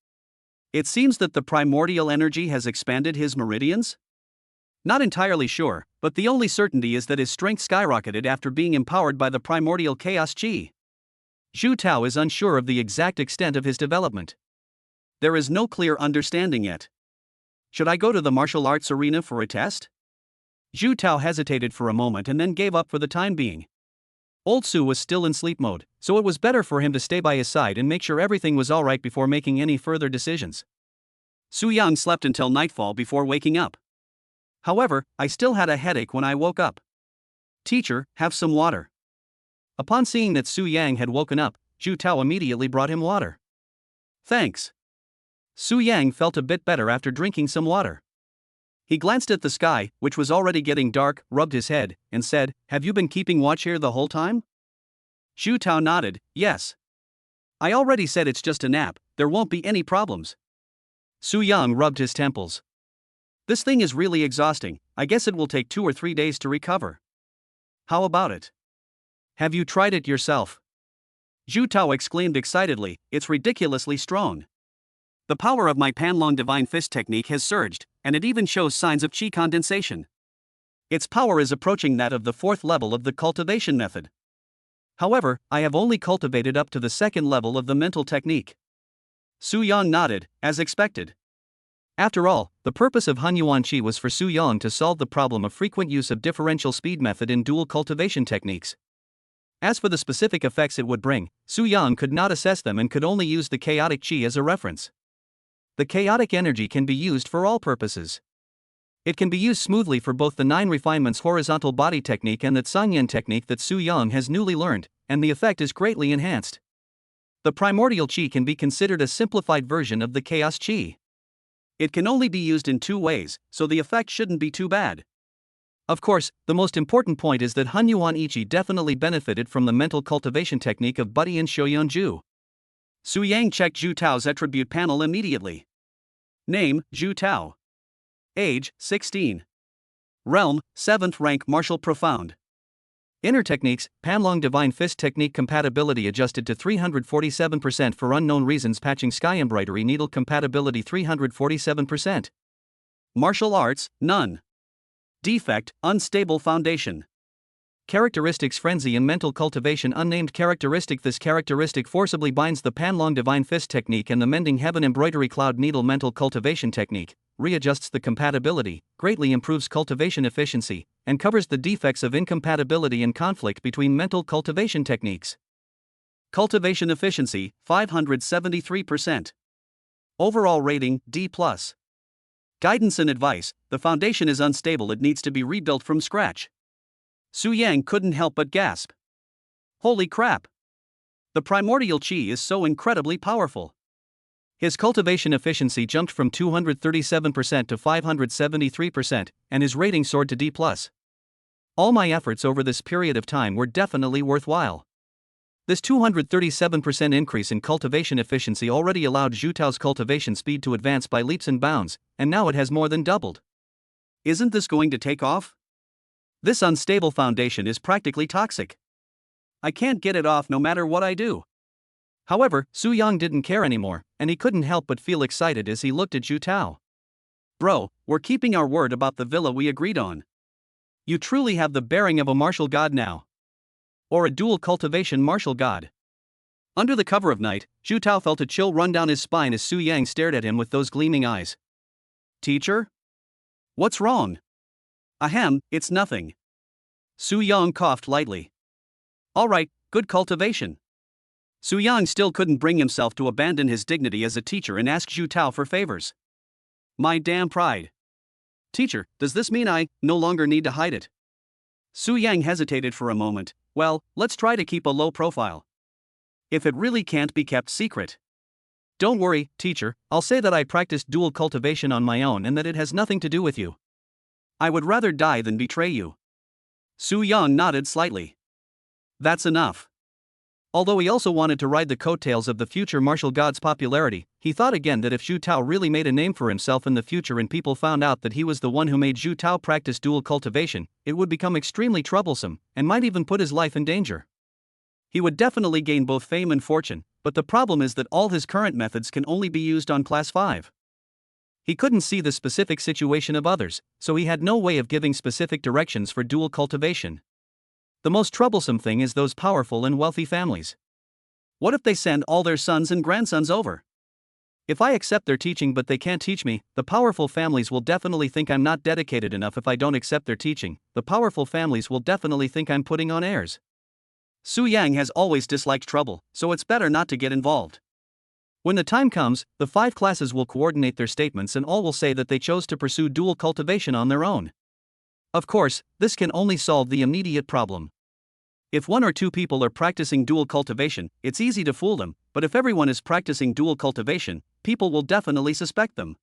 It seems that the primordial energy has expanded his meridians? Not entirely sure, but the only certainty is that his strength skyrocketed after being empowered by the primordial chaos Qi. Zhu Tao is unsure of the exact extent of his development. There is no clear understanding yet. Should I go to the martial arts arena for a test? Zhu Tao hesitated for a moment and then gave up for the time being. Old Su was still in sleep mode, so it was better for him to stay by his side and make sure everything was alright before making any further decisions. Su Yang slept until nightfall before waking up. However, I still had a headache when I woke up. Teacher, have some water. Upon seeing that Su Yang had woken up, Zhu Tao immediately brought him water. Thanks. Su Yang felt a bit better after drinking some water. He glanced at the sky, which was already getting dark, rubbed his head, and said, "Have you been keeping watch here the whole time?" Zhu Tao nodded, "Yes. I already said it's just a nap, there won't be any problems." Su Yang rubbed his temples. "This thing is really exhausting, I guess it will take 2 or 3 days to recover." "How about it? Have you tried it yourself?" Zhu Tao exclaimed excitedly, "It's ridiculously strong. The power of my Panlong Divine Fist technique has surged, and it even shows signs of qi condensation. Its power is approaching that of the 4th level of the cultivation method. However, I have only cultivated up to the 2nd level of the mental technique." Su Yang nodded, as expected. After all, the purpose of Hunyuan Qi was for Su Yang to solve the problem of frequent use of differential speed method in dual cultivation techniques. As for the specific effects it would bring, Su Yang could not assess them and could only use the chaotic qi as a reference. The chaotic energy can be used for all purposes. It can be used smoothly for both the 9 refinements horizontal body technique and the Tsangyan technique that Su Yang has newly learned, and the effect is greatly enhanced. The primordial qi can be considered a simplified version of the chaos qi. It can only be used in 2 ways, so the effect shouldn't be too bad. Of course, the most important point is that Hunyuan Ichi definitely benefited from the mental cultivation technique of Buddy and Shoyonju. Su Yang checked Zhu Tao's attribute panel immediately. Name, Zhu Tao. Age, 16. Realm, 7th rank martial profound. Inner techniques, Panlong Divine Fist technique compatibility adjusted to 347% for unknown reasons. Patching sky embroidery needle compatibility 347%. Martial arts, none. Defect, unstable foundation. Characteristics frenzy and mental cultivation unnamed characteristic. This characteristic forcibly binds the Panlong Divine Fist technique and the Mending Heaven embroidery cloud needle mental cultivation technique, readjusts the compatibility, greatly improves cultivation efficiency, and covers the defects of incompatibility and conflict between mental cultivation techniques. Cultivation efficiency, 573%. Overall rating, D+. Guidance and advice, the foundation is unstable, it needs to be rebuilt from scratch. Su Yang couldn't help but gasp. Holy crap! The primordial qi is so incredibly powerful. His cultivation efficiency jumped from 237% to 573%, and his rating soared to D+. All my efforts over this period of time were definitely worthwhile. This 237% increase in cultivation efficiency already allowed Zhu Tao's cultivation speed to advance by leaps and bounds, and now it has more than doubled. Isn't this going to take off? This unstable foundation is practically toxic. I can't get it off no matter what I do. However, Su Yang didn't care anymore, and he couldn't help but feel excited as he looked at Zhu Tao. Bro, we're keeping our word about the villa we agreed on. You truly have the bearing of a martial god now. Or a dual cultivation martial god. Under the cover of night, Zhu Tao felt a chill run down his spine as Su Yang stared at him with those gleaming eyes. Teacher? What's wrong? Ahem, it's nothing. Su Yang coughed lightly. Alright, good cultivation. Su Yang still couldn't bring himself to abandon his dignity as a teacher and ask Zhu Tao for favors. My damn pride. Teacher, does this mean I no longer need to hide it? Su Yang hesitated for a moment. Well, let's try to keep a low profile. If it really can't be kept secret. Don't worry, teacher, I'll say that I practiced dual cultivation on my own and that it has nothing to do with you. I would rather die than betray you. Su Yang nodded slightly. That's enough. Although he also wanted to ride the coattails of the future martial god's popularity, he thought again that if Zhu Tao really made a name for himself in the future and people found out that he was the one who made Zhu Tao practice dual cultivation, it would become extremely troublesome, and might even put his life in danger. He would definitely gain both fame and fortune, but the problem is that all his current methods can only be used on Class 5. He couldn't see the specific situation of others, so he had no way of giving specific directions for dual cultivation. The most troublesome thing is those powerful and wealthy families. What if they send all their sons and grandsons over? If I accept their teaching but they can't teach me, the powerful families will definitely think I'm not dedicated enough. If I don't accept their teaching, the powerful families will definitely think I'm putting on airs. Su Yang has always disliked trouble, so it's better not to get involved. When the time comes, the 5 classes will coordinate their statements and all will say that they chose to pursue dual cultivation on their own. Of course, this can only solve the immediate problem. If 1 or 2 people are practicing dual cultivation, it's easy to fool them, but if everyone is practicing dual cultivation, people will definitely suspect them.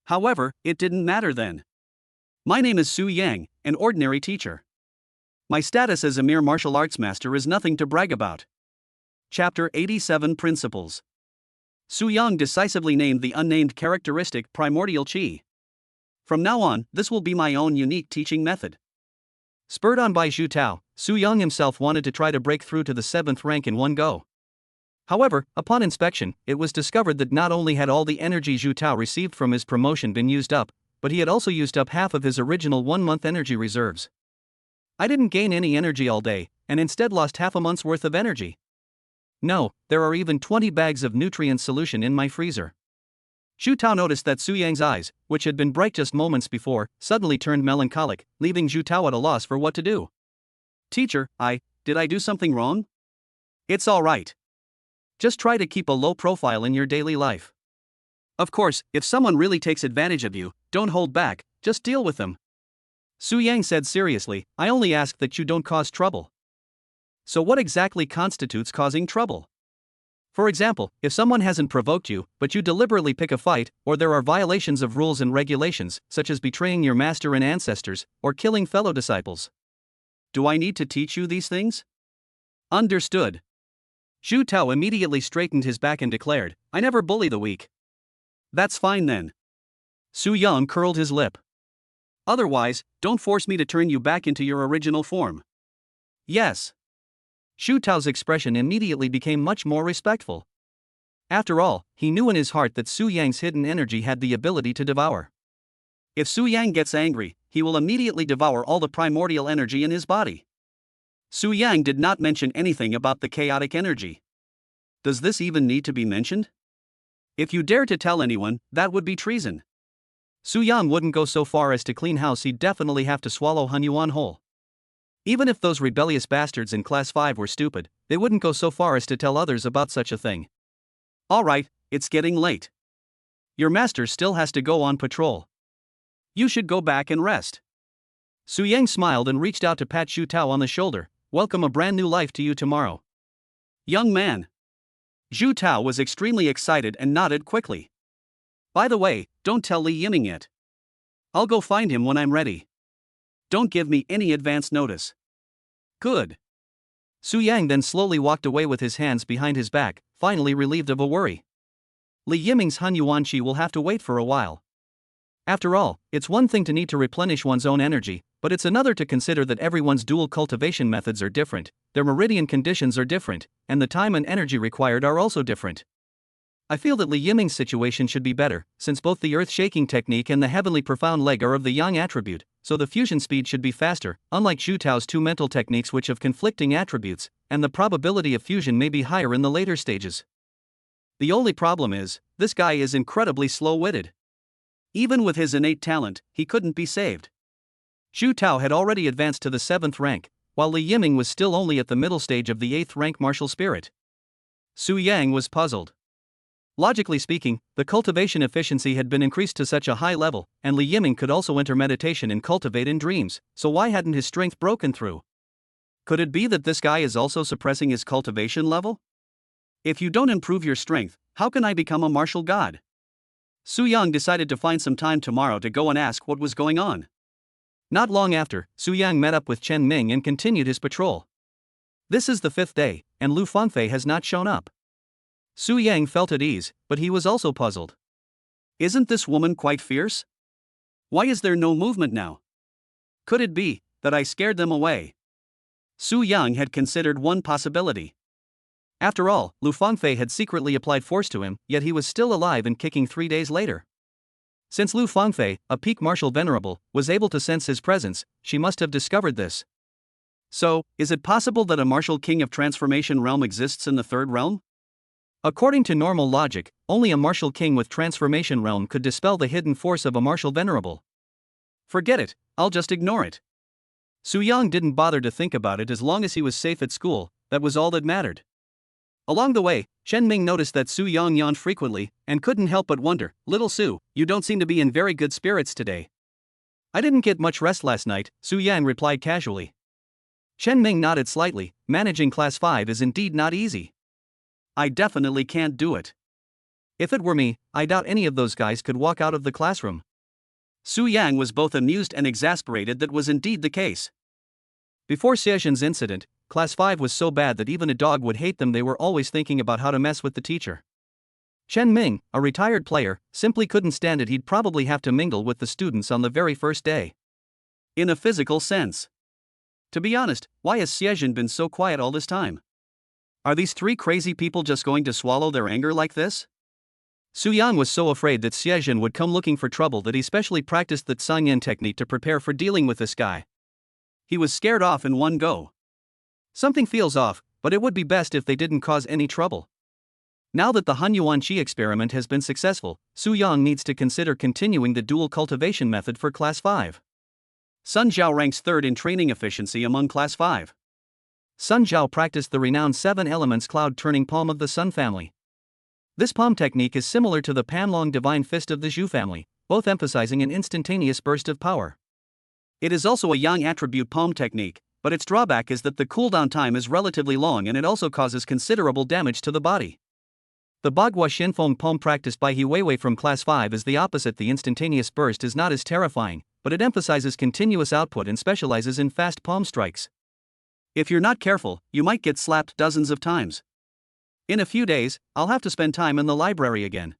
However, it didn't matter then. My name is Su Yang, an ordinary teacher. My status as a mere martial arts master is nothing to brag about. Chapter 87 Principles. Su Yang decisively named the unnamed characteristic primordial qi. From now on, this will be my own unique teaching method. Spurred on by Zhu Tao, Su Yang himself wanted to try to break through to the 7th rank in one go. However, upon inspection, it was discovered that not only had all the energy Zhu Tao received from his promotion been used up, but he had also used up half of his original 1-month energy reserves. I didn't gain any energy all day, and instead lost half a month's worth of energy. No, there are even 20 bags of nutrient solution in my freezer. Zhu Tao noticed that Su Yang's eyes, which had been bright just moments before, suddenly turned melancholic, leaving Zhu Tao at a loss for what to do. Teacher, did I do something wrong? It's all right. Just try to keep a low profile in your daily life. Of course, if someone really takes advantage of you, don't hold back, just deal with them. Su Yang said seriously, I only ask that you don't cause trouble. So what exactly constitutes causing trouble? For example, if someone hasn't provoked you, but you deliberately pick a fight, or there are violations of rules and regulations, such as betraying your master and ancestors, or killing fellow disciples. Do I need to teach you these things? Understood. Zhu Tao immediately straightened his back and declared, I never bully the weak. That's fine then. Su Yang curled his lip. Otherwise, don't force me to turn you back into your original form. Yes. Zhu Tao's expression immediately became much more respectful. After all, he knew in his heart that Su Yang's hidden energy had the ability to devour. If Su Yang gets angry, he will immediately devour all the primordial energy in his body. Su Yang did not mention anything about the chaotic energy. Does this even need to be mentioned? If you dare to tell anyone, that would be treason. Su Yang wouldn't go so far as to clean house, he'd definitely have to swallow Han Yuan whole. Even if those rebellious bastards in Class 5 were stupid, they wouldn't go so far as to tell others about such a thing. Alright, it's getting late. Your master still has to go on patrol. You should go back and rest. Su Yang smiled and reached out to pat Zhu Tao on the shoulder. Welcome a brand new life to you tomorrow. Young man. Zhu Tao was extremely excited and nodded quickly. By the way, don't tell Li Yiming yet. I'll go find him when I'm ready. Don't give me any advance notice. Good. Su Yang then slowly walked away with his hands behind his back, finally relieved of a worry. Li Yiming's Han Yuan Qi will have to wait for a while. After all, it's one thing to need to replenish one's own energy, but it's another to consider that everyone's dual cultivation methods are different, their meridian conditions are different, and the time and energy required are also different. I feel that Li Yiming's situation should be better, since both the earth-shaking technique and the heavenly profound leg are of the yang attribute, so the fusion speed should be faster, unlike Zhu Tao's 2 mental techniques which have conflicting attributes, and the probability of fusion may be higher in the later stages. The only problem is, this guy is incredibly slow-witted. Even with his innate talent, he couldn't be saved. Zhu Tao had already advanced to the 7th rank, while Li Yiming was still only at the middle stage of the 8th rank martial spirit. Su Yang was puzzled. Logically speaking, the cultivation efficiency had been increased to such a high level, and Li Yiming could also enter meditation and cultivate in dreams, so why hadn't his strength broken through? Could it be that this guy is also suppressing his cultivation level? If you don't improve your strength, how can I become a martial god? Su Yang decided to find some time tomorrow to go and ask what was going on. Not long after, Su Yang met up with Chen Ming and continued his patrol. This is the 5th day, and Lu Fangfei has not shown up. Su Yang felt at ease, but he was also puzzled. Isn't this woman quite fierce? Why is there no movement now? Could it be that I scared them away? Su Yang had considered one possibility. After all, Lu Fangfei had secretly applied force to him, yet he was still alive and kicking 3 days later. Since Lu Fangfei, a peak martial venerable, was able to sense his presence, she must have discovered this. So, is it possible that a martial king of transformation realm exists in the 3rd realm? According to normal logic, only a martial king with transformation realm could dispel the hidden force of a martial venerable. Forget it, I'll just ignore it. Su Yang didn't bother to think about it as long as he was safe at school, that was all that mattered. Along the way, Chen Ming noticed that Su Yang yawned frequently, and couldn't help but wonder, "Little Su, you don't seem to be in very good spirits today." "I didn't get much rest last night," Su Yang replied casually. Chen Ming nodded slightly. "Managing Class 5 is indeed not easy. I definitely can't do it. If it were me, I doubt any of those guys could walk out of the classroom." Su Yang was both amused and exasperated that was indeed the case. Before Xiejian's incident, Class 5 was so bad that even a dog would hate them. They were always thinking about how to mess with the teacher. Chen Ming, a retired player, simply couldn't stand it. He'd probably have to mingle with the students on the very first day. In a physical sense. To be honest, why has Xiejian been so quiet all this time? Are these three crazy people just going to swallow their anger like this? Su Yang was so afraid that Xiejian would come looking for trouble that he specially practiced the Tsangyan technique to prepare for dealing with this guy. He was scared off in one go. Something feels off, but it would be best if they didn't cause any trouble. Now that the Hunyuan Qi experiment has been successful, Su Yang needs to consider continuing the dual cultivation method for Class 5. Sun Zhao ranks third in training efficiency among Class 5. Sun Zhao practiced the renowned 7 elements cloud turning palm of the Sun family. This palm technique is similar to the Panlong divine fist of the Zhu family, both emphasizing an instantaneous burst of power. It is also a yang attribute palm technique, but its drawback is that the cooldown time is relatively long and it also causes considerable damage to the body. The Bagua Xinfeng palm practiced by He Weiwei from Class 5 is the opposite. The instantaneous burst is not as terrifying, but it emphasizes continuous output and specializes in fast palm strikes. If you're not careful, you might get slapped dozens of times. In a few days, I'll have to spend time in the library again.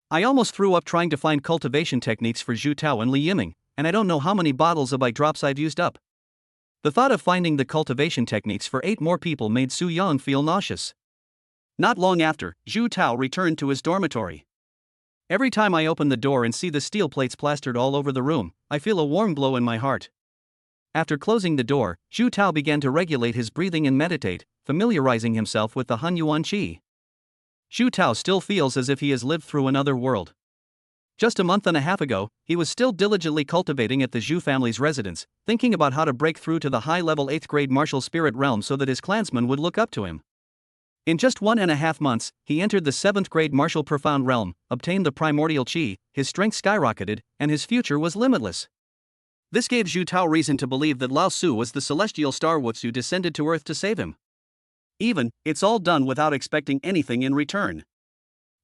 I almost threw up trying to find cultivation techniques for Zhu Tao and Li Yiming, and I don't know how many bottles of eye drops I've used up. The thought of finding the cultivation techniques for 8 more people made Su Yang feel nauseous. Not long after, Zhu Tao returned to his dormitory. Every time I open the door and see the steel plates plastered all over the room, I feel a warm glow in my heart. After closing the door, Zhu Tao began to regulate his breathing and meditate, familiarizing himself with the Hunyuan Qi. Zhu Tao still feels as if he has lived through another world. Just a month and a half ago, he was still diligently cultivating at the Zhu family's residence, thinking about how to break through to the high-level 8th grade martial spirit realm so that his clansmen would look up to him. In just 1.5 months, he entered the 7th grade martial profound realm, obtained the primordial Qi, his strength skyrocketed, and his future was limitless. This gave Zhu Tao reason to believe that Lao Su was the celestial star Wutsu descended to Earth to save him. It's all done without expecting anything in return.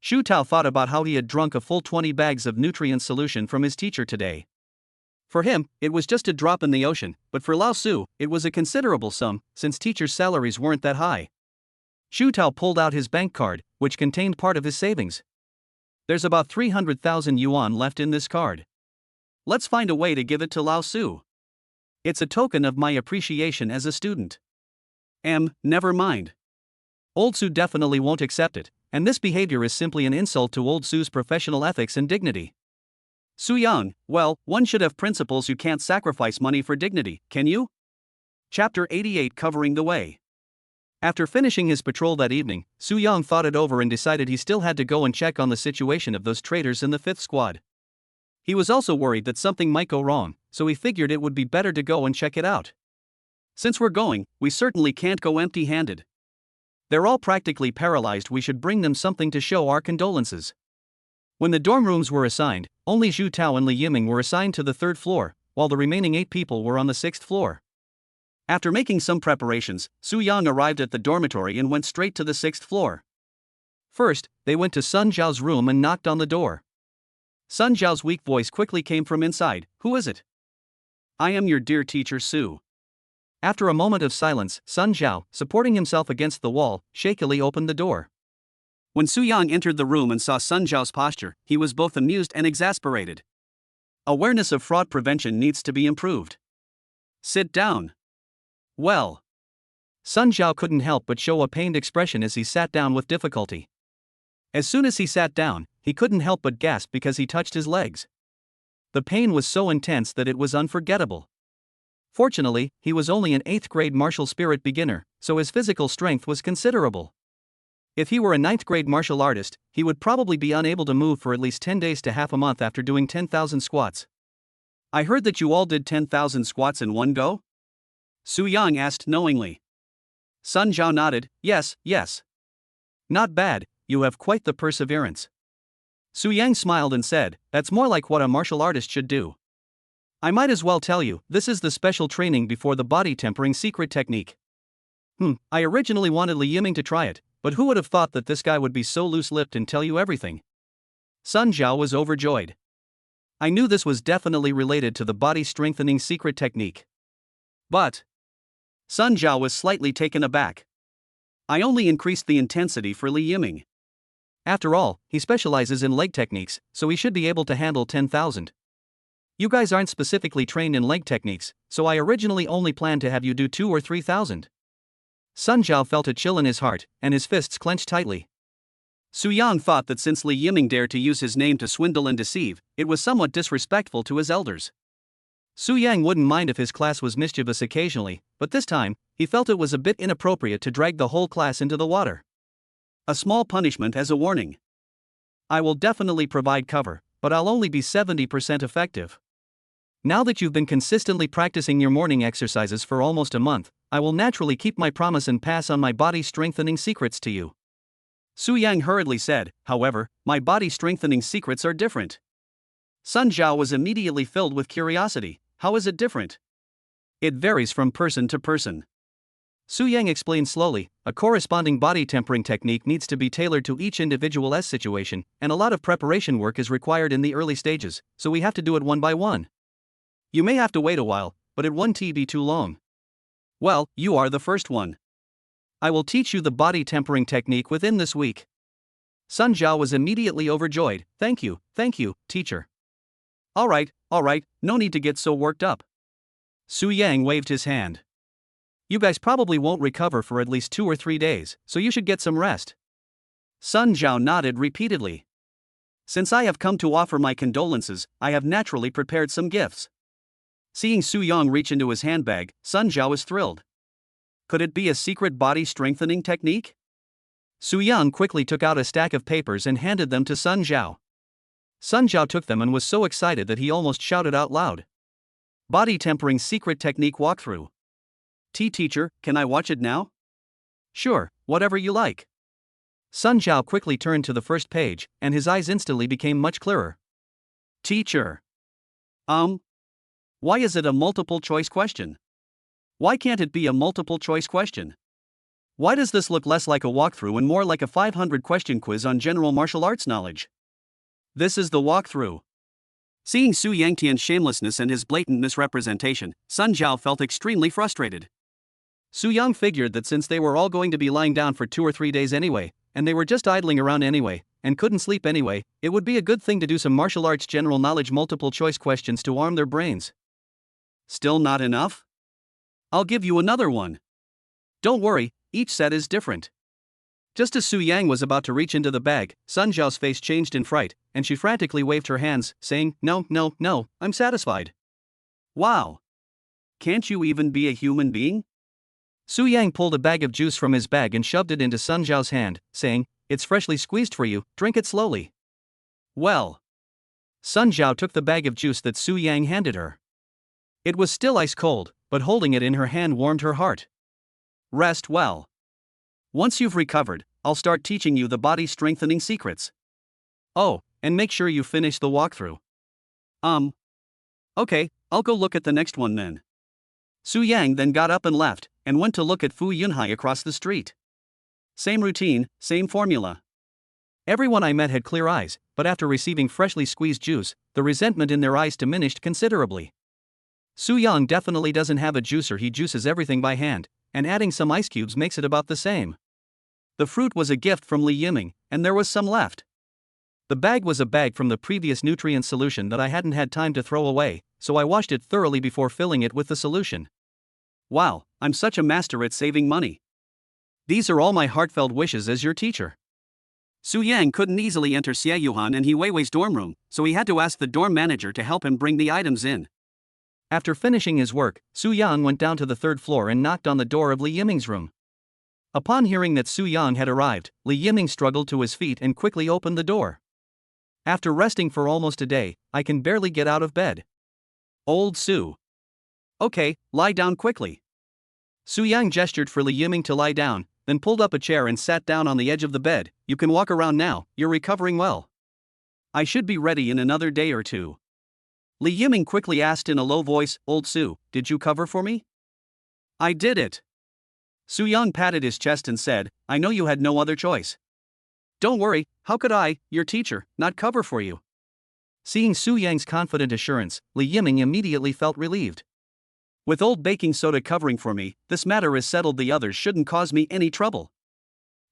Zhu Tao thought about how he had drunk a full 20 bags of nutrient solution from his teacher today. For him, it was just a drop in the ocean, but for Lao Su, it was a considerable sum, since teachers' salaries weren't that high. Zhu Tao pulled out his bank card, which contained part of his savings. There's about 300,000 yuan left in this card. Let's find a way to give it to Lao Su. It's a token of my appreciation as a student. Never mind. Old Su definitely won't accept it, and this behavior is simply an insult to Old Su's professional ethics and dignity. Su Yang, well, one should have principles. You can't sacrifice money for dignity, can you? Chapter 88 Covering the Way. After finishing his patrol that evening, Su Yang thought it over and decided he still had to go and check on the situation of those traitors in the 5th squad. He was also worried that something might go wrong, so he figured it would be better to go and check it out. Since we're going, we certainly can't go empty-handed. They're all practically paralyzed. We should bring them something to show our condolences. When the dorm rooms were assigned, only Zhu Tao and Li Yiming were assigned to the 3rd floor, while the remaining 8 people were on the 6th floor. After making some preparations, Su Yang arrived at the dormitory and went straight to the 6th floor. First, they went to Sun Zhao's room and knocked on the door. Sun Zhao's weak voice quickly came from inside. "Who is it?" "I am your dear teacher Su." After a moment of silence, Sun Zhao, supporting himself against the wall, shakily opened the door. When Su Yang entered the room and saw Sun Zhao's posture, he was both amused and exasperated. Awareness of fraud prevention needs to be improved. "Sit down." "Well." Sun Zhao couldn't help but show a pained expression as he sat down with difficulty. As soon as he sat down, he couldn't help but gasp because he touched his legs. The pain was so intense that it was unforgettable. Fortunately, he was only an 8th grade martial spirit beginner, so his physical strength was considerable. If he were a 9th grade martial artist, he would probably be unable to move for at least 10 days to half a month after doing 10,000 squats. "I heard that you all did 10,000 squats in one go?" Su Yang asked knowingly. Sun Zhao nodded, yes, yes. Not bad, you have quite the perseverance. Su Yang smiled and said, that's more like what a martial artist should do. I might as well tell you, this is the special training before the body tempering secret technique. I originally wanted Li Yiming to try it, but who would have thought that this guy would be so loose-lipped and tell you everything? Sun Zhao was overjoyed. I knew this was definitely related to the body strengthening secret technique. But Sun Zhao was slightly taken aback. I only increased the intensity for Li Yiming. After all, he specializes in leg techniques, so he should be able to handle 10,000. You guys aren't specifically trained in leg techniques, so I originally only planned to have you do 2 or 3,000. Sun Zhao felt a chill in his heart, and his fists clenched tightly. Su Yang thought that since Li Yiming dared to use his name to swindle and deceive, it was somewhat disrespectful to his elders. Su Yang wouldn't mind if his class was mischievous occasionally, but this time, he felt it was a bit inappropriate to drag the whole class into the water. A small punishment as a warning. I will definitely provide cover, but I'll only be 70% effective. Now that you've been consistently practicing your morning exercises for almost a month, I will naturally keep my promise and pass on my body strengthening secrets to you. Su Yang hurriedly said, however, my body strengthening secrets are different. Sun Zhao was immediately filled with curiosity. How is it different? It varies from person to person. Su Yang explained slowly, a corresponding body tempering technique needs to be tailored to each individual's situation, and a lot of preparation work is required in the early stages, so we have to do it one by one. You may have to wait a while, but it won't be too long. Well, you are the first one. I will teach you the body tempering technique within this week. Sun Zhao was immediately overjoyed. Thank you, teacher. Alright, no need to get so worked up. Su Yang waved his hand. You guys probably won't recover for at least 2 or 3 days, so you should get some rest. Sun Zhao nodded repeatedly. Since I have come to offer my condolences, I have naturally prepared some gifts. Seeing Su Yang reach into his handbag, Sun Zhao was thrilled. Could it be a secret body strengthening technique? Su Yang quickly took out a stack of papers and handed them to Sun Zhao. Sun Zhao took them and was so excited that he almost shouted out loud. Body tempering secret technique walkthrough. Teacher, can I watch it now? Sure, whatever you like. Sun Zhao quickly turned to the first page, and his eyes instantly became much clearer. Teacher. Why is it a multiple choice question? Why can't it be a multiple choice question? Why does this look less like a walkthrough and more like a 500 question quiz on general martial arts knowledge? This is the walkthrough. Seeing Su Yangtian's shamelessness and his blatant misrepresentation, Sun Zhao felt extremely frustrated. Su Yang figured that since they were all going to be lying down for 2 or 3 days anyway, and they were just idling around anyway, and couldn't sleep anyway, it would be a good thing to do some martial arts general knowledge multiple choice questions to arm their brains. Still not enough? I'll give you another one. Don't worry, each set is different. Just as Su Yang was about to reach into the bag, Sun Zhao's face changed in fright, and she frantically waved her hands, saying, No, I'm satisfied. Wow. Can't you even be a human being? Su Yang pulled a bag of juice from his bag and shoved it into Sun Zhao's hand, saying, It's freshly squeezed for you, drink it slowly. Well. Sun Zhao took the bag of juice that Su Yang handed her. It was still ice cold, but holding it in her hand warmed her heart. Rest well. Once you've recovered, I'll start teaching you the body strengthening secrets. Oh, and make sure you finish the walkthrough. Okay, I'll go look at the next one then. Su Yang then got up and left, and went to look at Fu Yunhai across the street. Same routine, same formula. Everyone I met had clear eyes, but after receiving freshly squeezed juice, the resentment in their eyes diminished considerably. Su Yang definitely doesn't have a juicer, he juices everything by hand, and adding some ice cubes makes it about the same. The fruit was a gift from Li Yiming, and there was some left. The bag was a bag from the previous nutrient solution that I hadn't had time to throw away, so I washed it thoroughly before filling it with the solution. Wow, I'm such a master at saving money. These are all my heartfelt wishes as your teacher. Su Yang couldn't easily enter Xie Yuhan and He Weiwei's dorm room, so he had to ask the dorm manager to help him bring the items in. After finishing his work, Su Yang went down to the 3rd floor and knocked on the door of Li Yiming's room. Upon hearing that Su Yang had arrived, Li Yiming struggled to his feet and quickly opened the door. After resting for almost a day, I can barely get out of bed. Old Su. Okay, lie down quickly. Su Yang gestured for Li Yiming to lie down, then pulled up a chair and sat down on the edge of the bed. You can walk around now, you're recovering well. I should be ready in another day or two. Li Yiming quickly asked in a low voice, Old Su, did you cover for me? I did it. Su Yang patted his chest and said, I know you had no other choice. Don't worry, how could I, your teacher, not cover for you? Seeing Su Yang's confident assurance, Li Yiming immediately felt relieved. With old baking soda covering for me, this matter is settled. The others shouldn't cause me any trouble.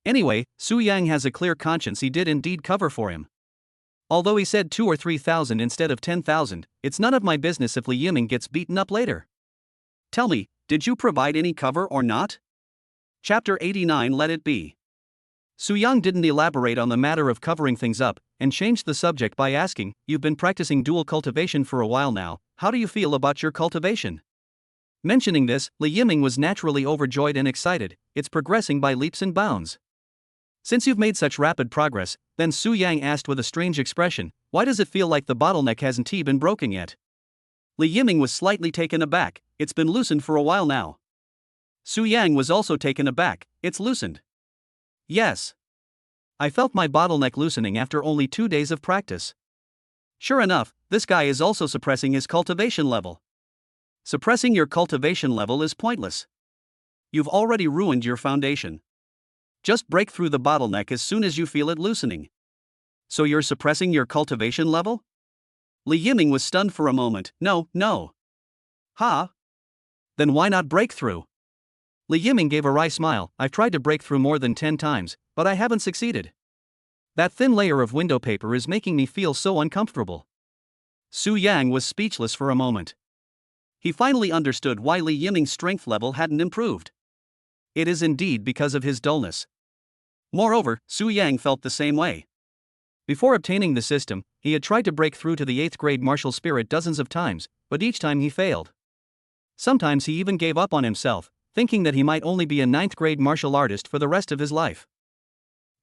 Anyway, Su Yang has a clear conscience. He did indeed cover for him. Although he said 2,000 or 3,000 instead of 10,000, it's none of my business if Li Yiming gets beaten up later. Tell me, did you provide any cover or not? Chapter 89. Let it be. Su Yang didn't elaborate on the matter of covering things up, and changed the subject by asking, You've been practicing dual cultivation for a while now, how do you feel about your cultivation? Mentioning this, Li Yiming was naturally overjoyed and excited. It's progressing by leaps and bounds. Since you've made such rapid progress, then Su Yang asked with a strange expression, why does it feel like the bottleneck hasn't been broken yet? Li Yiming was slightly taken aback. It's been loosened for a while now. Su Yang was also taken aback. It's loosened. Yes. I felt my bottleneck loosening after only 2 days of practice. Sure enough, this guy is also suppressing his cultivation level. Suppressing your cultivation level is pointless. You've already ruined your foundation. Just break through the bottleneck as soon as you feel it loosening. So you're suppressing your cultivation level? Li Yiming was stunned for a moment. No. Huh? Then why not break through? Li Yiming gave a wry smile. I've tried to break through more than 10 times, but I haven't succeeded. That thin layer of window paper is making me feel so uncomfortable. Su Yang was speechless for a moment. He finally understood why Li Yiming's strength level hadn't improved. It is indeed because of his dullness. Moreover, Su Yang felt the same way. Before obtaining the system, he had tried to break through to the 8th grade martial spirit dozens of times, but each time he failed. Sometimes he even gave up on himself, thinking that he might only be a 9th grade martial artist for the rest of his life.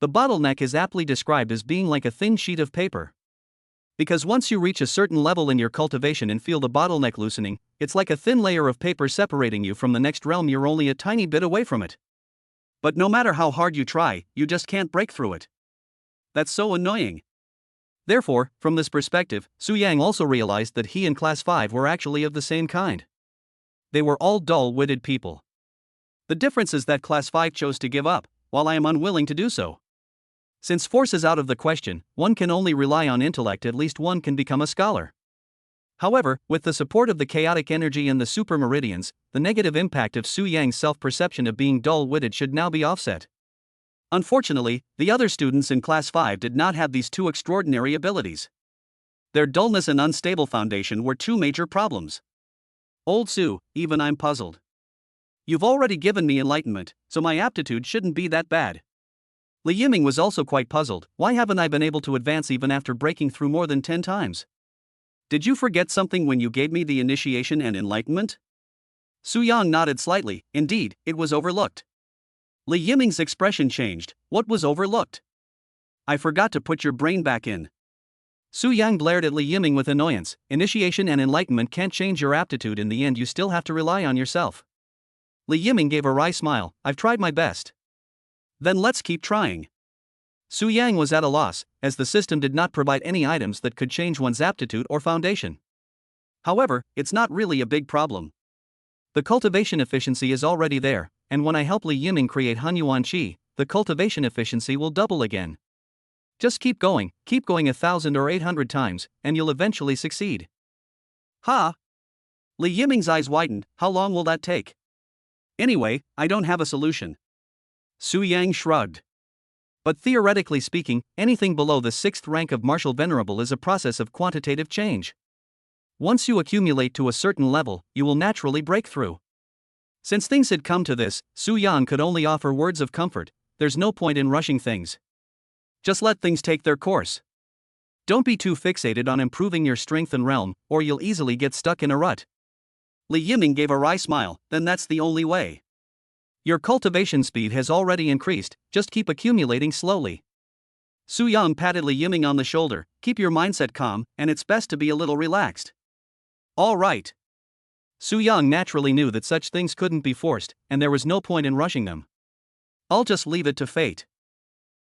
The bottleneck is aptly described as being like a thin sheet of paper. Because once you reach a certain level in your cultivation and feel the bottleneck loosening, it's like a thin layer of paper separating you from the next realm. You're only a tiny bit away from it. But no matter how hard you try, you just can't break through it. That's so annoying. Therefore, from this perspective, Su Yang also realized that he and Class 5 were actually of the same kind. They were all dull-witted people. The difference is that Class 5 chose to give up, while I am unwilling to do so. Since force is out of the question, one can only rely on intellect. At least one can become a scholar. However, with the support of the chaotic energy and the super meridians, the negative impact of Su Yang's self-perception of being dull-witted should now be offset. Unfortunately, the other students in Class 5 did not have these two extraordinary abilities. Their dullness and unstable foundation were two major problems. Old Su, even I'm puzzled. You've already given me enlightenment, so my aptitude shouldn't be that bad. Li Yiming was also quite puzzled. Why haven't I been able to advance even after breaking through more than 10 times? Did you forget something when you gave me the initiation and enlightenment? Su Yang nodded slightly. Indeed, it was overlooked. Li Yiming's expression changed. What was overlooked? I forgot to put your brain back in. Su Yang glared at Li Yiming with annoyance. Initiation and enlightenment can't change your aptitude. In the end, you still have to rely on yourself. Li Yiming gave a wry smile. I've tried my best. Then let's keep trying. Su Yang was at a loss, as the system did not provide any items that could change one's aptitude or foundation. However, it's not really a big problem. The cultivation efficiency is already there, and when I help Li Yiming create Hunyuan Qi, the cultivation efficiency will double again. Just keep going 1,000 or 800 times, and you'll eventually succeed. Ha! Li Yiming's eyes widened. How long will that take? Anyway, I don't have a solution. Su Yang shrugged. But theoretically speaking, anything below the 6th rank of Martial Venerable is a process of quantitative change. Once you accumulate to a certain level, you will naturally break through. Since things had come to this, Su Yang could only offer words of comfort. There's no point in rushing things. Just let things take their course. Don't be too fixated on improving your strength and realm, or you'll easily get stuck in a rut. Li Yiming gave a wry smile. Then that's the only way. Your cultivation speed has already increased, just keep accumulating slowly. Su Yang patted Li Yiming on the shoulder. Keep your mindset calm, and it's best to be a little relaxed. All right. Su Yang naturally knew that such things couldn't be forced, and there was no point in rushing them. I'll just leave it to fate.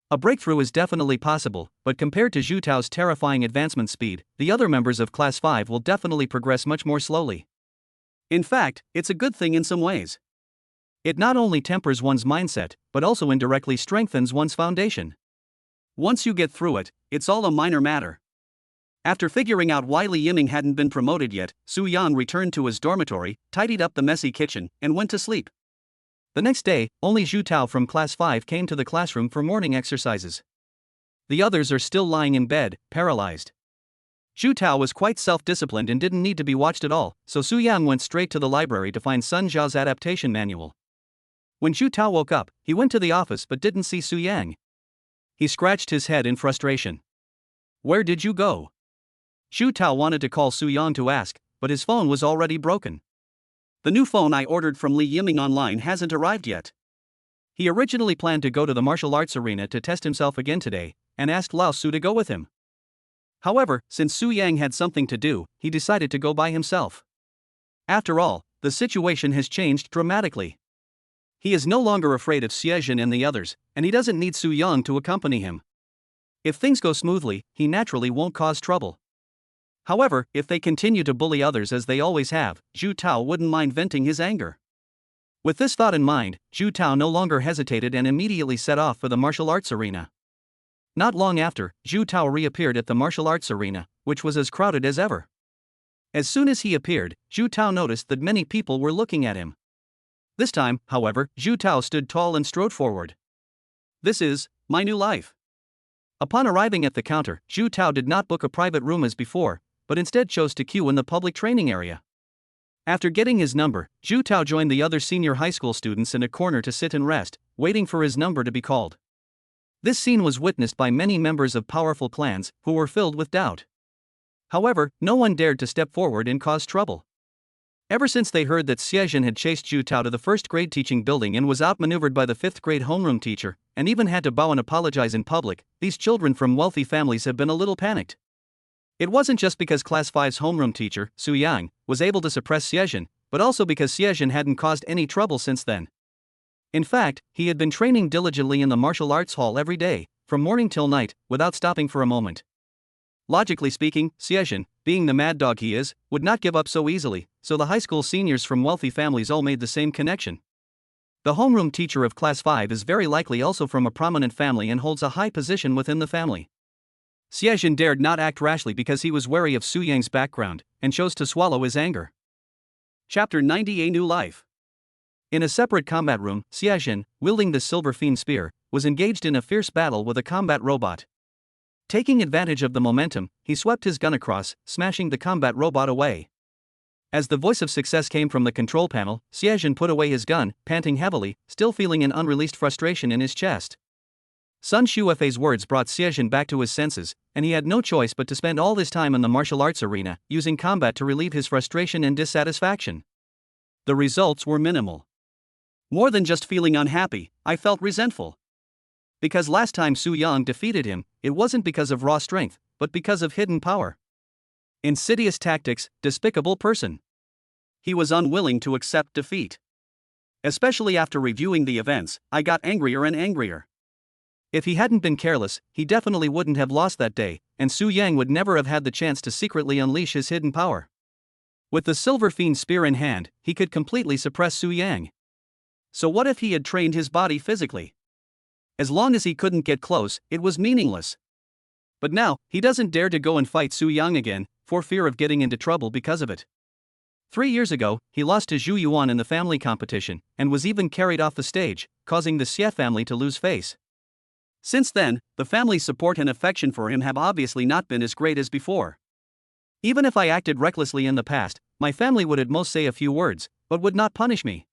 A breakthrough is definitely possible, but compared to Zhu Tao's terrifying advancement speed, the other members of Class 5 will definitely progress much more slowly. In fact, it's a good thing in some ways. It not only tempers one's mindset, but also indirectly strengthens one's foundation. Once you get through it, it's all a minor matter. After figuring out why Li Yiming hadn't been promoted yet, Su Yang returned to his dormitory, tidied up the messy kitchen, and went to sleep. The next day, only Zhu Tao from Class 5 came to the classroom for morning exercises. The others are still lying in bed, paralyzed. Zhu Tao was quite self-disciplined and didn't need to be watched at all, so Su Yang went straight to the library to find Sun Zhao's adaptation manual. When Zhu Tao woke up, he went to the office but didn't see Su Yang. He scratched his head in frustration. "Where did you go?" Zhu Tao wanted to call Su Yang to ask, but his phone was already broken. "The new phone I ordered from Li Yiming online hasn't arrived yet." He originally planned to go to the martial arts arena to test himself again today, and asked Lao Su to go with him. However, since Su Yang had something to do, he decided to go by himself. After all, the situation has changed dramatically. He is no longer afraid of Xiejin and the others, and he doesn't need Su Yang to accompany him. If things go smoothly, he naturally won't cause trouble. However, if they continue to bully others as they always have, Zhu Tao wouldn't mind venting his anger. With this thought in mind, Zhu Tao no longer hesitated and immediately set off for the martial arts arena. Not long after, Zhu Tao reappeared at the martial arts arena, which was as crowded as ever. As soon as he appeared, Zhu Tao noticed that many people were looking at him. This time, however, Zhu Tao stood tall and strode forward. "This is my new life." Upon arriving at the counter, Zhu Tao did not book a private room as before, but instead chose to queue in the public training area. After getting his number, Zhu Tao joined the other senior high school students in a corner to sit and rest, waiting for his number to be called. This scene was witnessed by many members of powerful clans, who were filled with doubt. However, no one dared to step forward and cause trouble. Ever since they heard that Xiejin had chased Zhu Tao to the first grade teaching building and was outmaneuvered by the 5th grade homeroom teacher, and even had to bow and apologize in public, these children from wealthy families have been a little panicked. It wasn't just because Class 5's homeroom teacher, Su Yang, was able to suppress Xiejin, but also because Xiejin hadn't caused any trouble since then. In fact, he had been training diligently in the martial arts hall every day, from morning till night, without stopping for a moment. Logically speaking, Xiejin, being the mad dog he is, would not give up so easily, so the high school seniors from wealthy families all made the same connection. The homeroom teacher of Class 5 is very likely also from a prominent family and holds a high position within the family. Xiejin dared not act rashly because he was wary of Su Yang's background, and chose to swallow his anger. Chapter 90: A New Life. In a separate combat room, Xiejin, wielding the Silver Fiend Spear, was engaged in a fierce battle with a combat robot. Taking advantage of the momentum, he swept his gun across, smashing the combat robot away. As the voice of success came from the control panel, Xiejin put away his gun, panting heavily, still feeling an unreleased frustration in his chest. Sun Shuefei's words brought Xiejin back to his senses, and he had no choice but to spend all his time in the martial arts arena, using combat to relieve his frustration and dissatisfaction. The results were minimal. More than just feeling unhappy, I felt resentful. Because last time Su Yang defeated him, it wasn't because of raw strength, but because of hidden power. Insidious tactics, despicable person. He was unwilling to accept defeat. Especially after reviewing the events, I got angrier and angrier. If he hadn't been careless, he definitely wouldn't have lost that day, and Su Yang would never have had the chance to secretly unleash his hidden power. With the Silver Fiend Spear in hand, he could completely suppress Su Yang. So what if he had trained his body physically? As long as he couldn't get close, it was meaningless. But now, he doesn't dare to go and fight Su Yang again, for fear of getting into trouble because of it. 3 years ago, he lost to Zhu Yuan in the family competition, and was even carried off the stage, causing the Xie family to lose face. Since then, the family's support and affection for him have obviously not been as great as before. Even if I acted recklessly in the past, my family would at most say a few words, but would not punish me.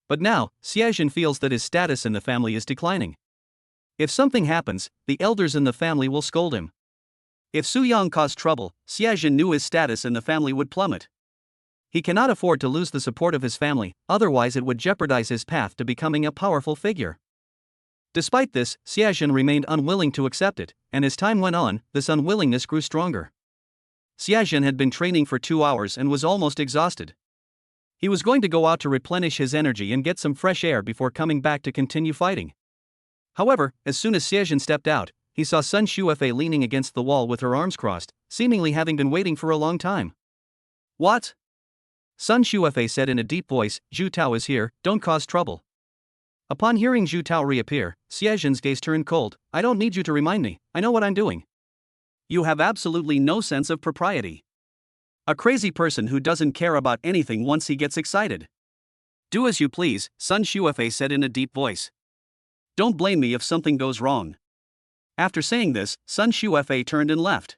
But now, Xiejin feels that his status in the family is declining. If something happens, the elders in the family will scold him. If Su Yang caused trouble, Xiejin knew his status in the family would plummet. He cannot afford to lose the support of his family, otherwise it would jeopardize his path to becoming a powerful figure. Despite this, Xiejin remained unwilling to accept it, and as time went on, this unwillingness grew stronger. Xiejin had been training for 2 hours and was almost exhausted. He was going to go out to replenish his energy and get some fresh air before coming back to continue fighting. However, as soon as Xiejin stepped out, he saw Sun Shuefei leaning against the wall with her arms crossed, seemingly having been waiting for a long time. What? Sun Shuefei said in a deep voice, Zhu Tao is here, don't cause trouble. Upon hearing Zhu Tao reappear, Xiejin's gaze turned cold. I don't need you to remind me, I know what I'm doing. You have absolutely no sense of propriety. A crazy person who doesn't care about anything once he gets excited. Do as you please, Sun Shuefei said in a deep voice. Don't blame me if something goes wrong. After saying this, Sun Shuefei turned and left.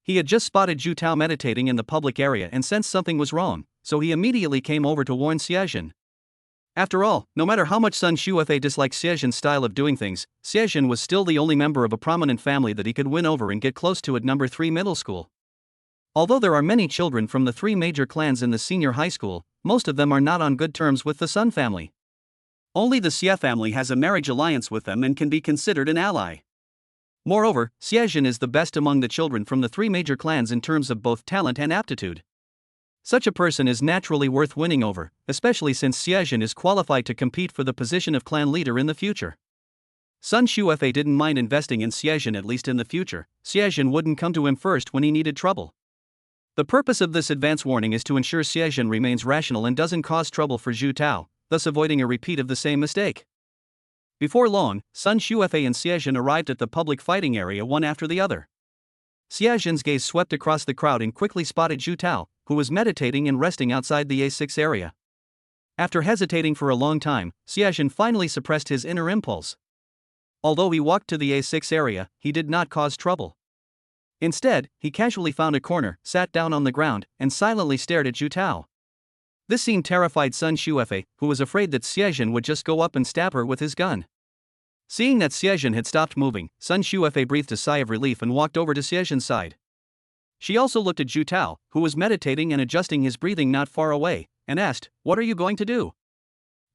He had just spotted Zhu Tao meditating in the public area and sensed something was wrong, so he immediately came over to warn Xiejin. After all, no matter how much Sun Shuefei disliked Xiejin's style of doing things, Xiejin was still the only member of a prominent family that he could win over and get close to at number 3 middle school. Although there are many children from the 3 major clans in the senior high school, most of them are not on good terms with the Sun family. Only the Xie family has a marriage alliance with them and can be considered an ally. Moreover, Xiejin is the best among the children from the 3 major clans in terms of both talent and aptitude. Such a person is naturally worth winning over, especially since Xiejin is qualified to compete for the position of clan leader in the future. Sun Shuefei didn't mind investing in Xiejin, at least in the future. Xiejin wouldn't come to him first when he needed trouble. The purpose of this advance warning is to ensure Xiejin remains rational and doesn't cause trouble for Zhu Tao, thus avoiding a repeat of the same mistake. Before long, Sun Shuefei and Xiejin arrived at the public fighting area one after the other. Xiejin's gaze swept across the crowd and quickly spotted Zhu Tao, who was meditating and resting outside the A6 area. After hesitating for a long time, Xiejin finally suppressed his inner impulse. Although he walked to the A6 area, he did not cause trouble. Instead, he casually found a corner, sat down on the ground, and silently stared at Zhu Tao. This scene terrified Sun Shuefei, who was afraid that Xiejin would just go up and stab her with his gun. Seeing that Xiejin had stopped moving, Sun Shuefei breathed a sigh of relief and walked over to Xiejin's side. She also looked at Zhu Tao, who was meditating and adjusting his breathing not far away, and asked, What are you going to do?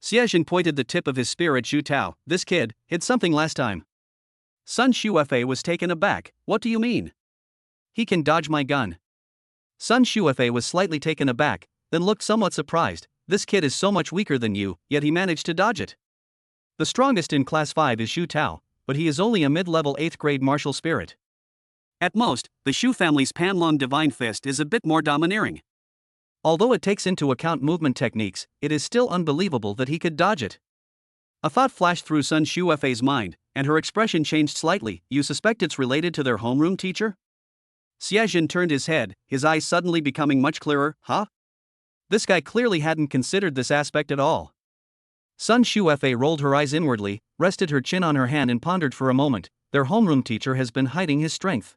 Xiejin pointed the tip of his spear at Zhu Tao. This kid hid something last time. Sun Shuefei was taken aback. What do you mean? He can dodge my gun. Sun Shuefei was slightly taken aback, then looked somewhat surprised. This kid is so much weaker than you, yet he managed to dodge it. The strongest in Class 5 is Zhu Tao, but he is only a mid-level 8th grade martial spirit. At most, the Shu family's Panlong Divine Fist is a bit more domineering. Although it takes into account movement techniques, it is still unbelievable that he could dodge it. A thought flashed through Sun Shuefei's mind, and her expression changed slightly. You suspect it's related to their homeroom teacher? Xiejin turned his head, his eyes suddenly becoming much clearer. Huh? This guy clearly hadn't considered this aspect at all. Sun Shuefei rolled her eyes inwardly, rested her chin on her hand and pondered for a moment. Their homeroom teacher has been hiding his strength.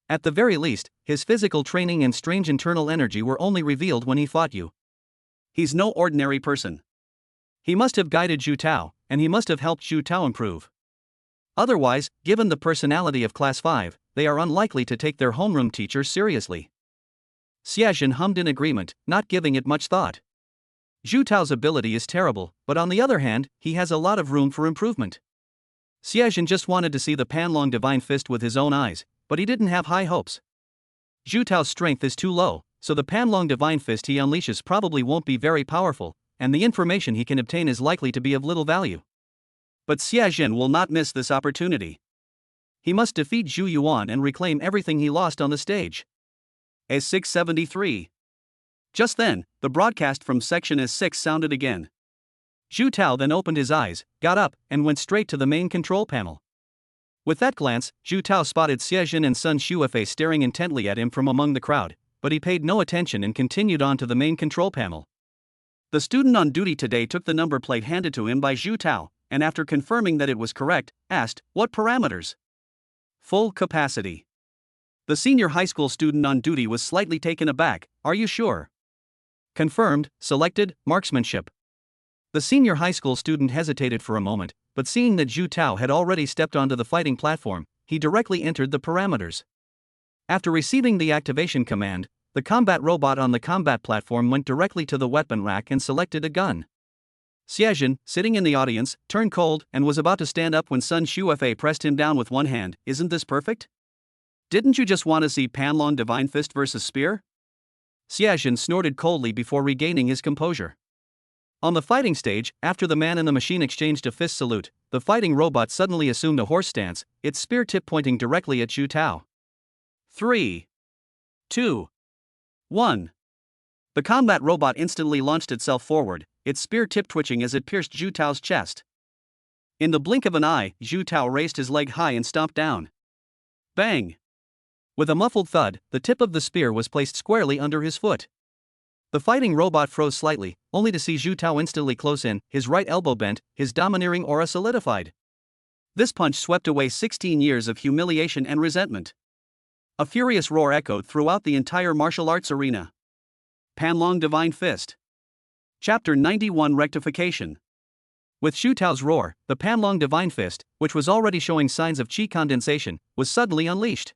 At the very least, his physical training and strange internal energy were only revealed when he fought you. He's no ordinary person. He must have guided Zhu Tao, and he must have helped Zhu Tao improve. Otherwise, given the personality of Class 5, they are unlikely to take their homeroom teacher seriously. Xiejin hummed in agreement, not giving it much thought. Zhu Tao's ability is terrible, but on the other hand, he has a lot of room for improvement. Xiejin just wanted to see the Panlong Divine Fist with his own eyes, but he didn't have high hopes. Zhu Tao's strength is too low, so the Panlong Divine Fist he unleashes probably won't be very powerful, and the information he can obtain is likely to be of little value. But Xiejin will not miss this opportunity. He must defeat Zhu Yuan and reclaim everything he lost on the stage. S673. Just then, the broadcast from section S6 sounded again. Zhu Tao then opened his eyes, got up, and went straight to the main control panel. With that glance, Zhu Tao spotted Xiejin and Sun Shuefei staring intently at him from among the crowd, but he paid no attention and continued on to the main control panel. The student on duty today took the number plate handed to him by Zhu Tao, and after confirming that it was correct, asked, What parameters? Full capacity. The senior high school student on duty was slightly taken aback. Are you sure? Confirmed, selected, marksmanship. The senior high school student hesitated for a moment, but seeing that Zhu Tao had already stepped onto the fighting platform, he directly entered the parameters. After receiving the activation command, the combat robot on the combat platform went directly to the weapon rack and selected a gun. Xiejin, sitting in the audience, turned cold and was about to stand up when Sun Shuefei pressed him down with one hand. Isn't this perfect? Didn't you just want to see Panlong Divine Fist versus Spear? Xiaojun snorted coldly before regaining his composure. On the fighting stage, after the man and the machine exchanged a fist salute, the fighting robot suddenly assumed a horse stance, its spear tip pointing directly at Zhu Tao. 3, 2, 1. The combat robot instantly launched itself forward, its spear tip twitching as it pierced Zhu Tao's chest. In the blink of an eye, Zhu Tao raised his leg high and stomped down. Bang! With a muffled thud, the tip of the spear was placed squarely under his foot. The fighting robot froze slightly, only to see Zhu Tao instantly close in, his right elbow bent, his domineering aura solidified. This punch swept away 16 years of humiliation and resentment. A furious roar echoed throughout the entire martial arts arena. Panlong Divine Fist. Chapter 91 Rectification. With Zhu Tao's roar, the Panlong Divine Fist, which was already showing signs of qi condensation, was suddenly unleashed.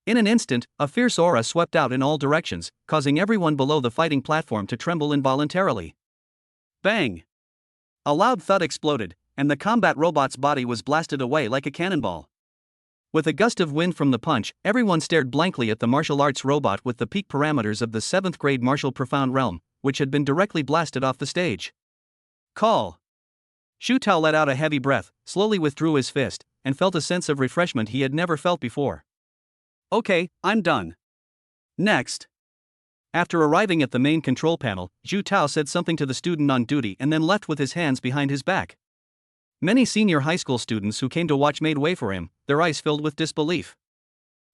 In an instant, a fierce aura swept out in all directions, causing everyone below the fighting platform to tremble involuntarily. Bang! A loud thud exploded, and the combat robot's body was blasted away like a cannonball. With a gust of wind from the punch, everyone stared blankly at the martial arts robot with the peak parameters of the 7th grade martial profound realm, which had been directly blasted off the stage. Call! Zhu Tao let out a heavy breath, slowly withdrew his fist, and felt a sense of refreshment he had never felt before. Okay, I'm done. Next. After arriving at the main control panel, Zhu Tao said something to the student on duty and then left with his hands behind his back. Many senior high school students who came to watch made way for him, their eyes filled with disbelief.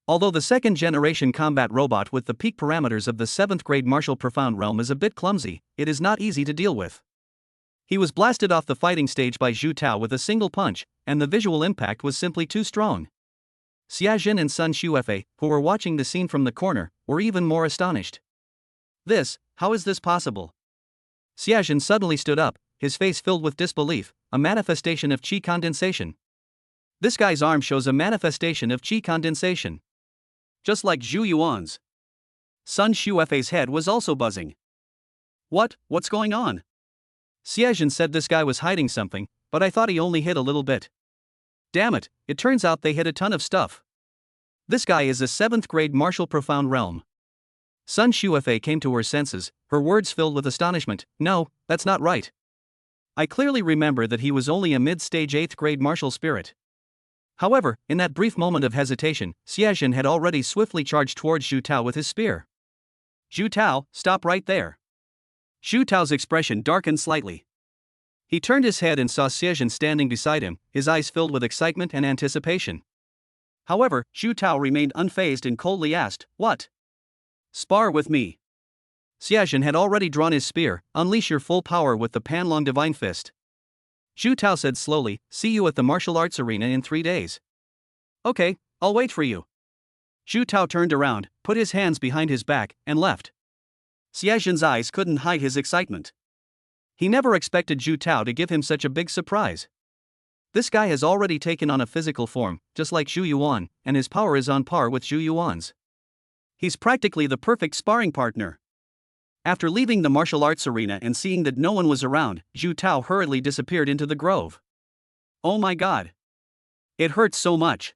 Although the second-generation combat robot with the peak parameters of the 7th grade martial profound realm is a bit clumsy, it is not easy to deal with. He was blasted off the fighting stage by Zhu Tao with a single punch, and the visual impact was simply too strong. Xiaojun and Sun Xuefei, who were watching the scene from the corner, were even more astonished. How is this possible? Xiaojun suddenly stood up, his face filled with disbelief, a manifestation of qi condensation. This guy's arm shows a manifestation of qi condensation. Just like Zhu Yuan's. Sun Xuefei's head was also buzzing. What's going on? Xiaojun said this guy was hiding something, but I thought he only hid a little bit. Damn it, it turns out they hid a ton of stuff. This guy is a 7th grade martial profound realm. Sun Xuefei came to her senses, her words filled with astonishment. No, that's not right. I clearly remember that he was only a mid-stage 8th grade martial spirit. However, in that brief moment of hesitation, Xiaojun had already swiftly charged towards Zhu Tao with his spear. Zhu Tao, stop right there. Zhu Tao's expression darkened slightly. He turned his head and saw Xiaojun standing beside him, his eyes filled with excitement and anticipation. However, Zhu Tao remained unfazed and coldly asked, "What?" "Spar with me." Xiaojun had already drawn his spear. "Unleash your full power with the Panlong Divine Fist." Zhu Tao said slowly, "See you at the martial arts arena in 3 days. Okay, I'll wait for you." Zhu Tao turned around, put his hands behind his back, and left. Xiaojun's eyes couldn't hide his excitement. He never expected Zhu Tao to give him such a big surprise. This guy has already taken on a physical form, just like Zhu Yuan, and his power is on par with Zhu Yuan's. He's practically the perfect sparring partner. After leaving the martial arts arena and seeing that no one was around, Zhu Tao hurriedly disappeared into the grove. Oh my god. It hurts so much.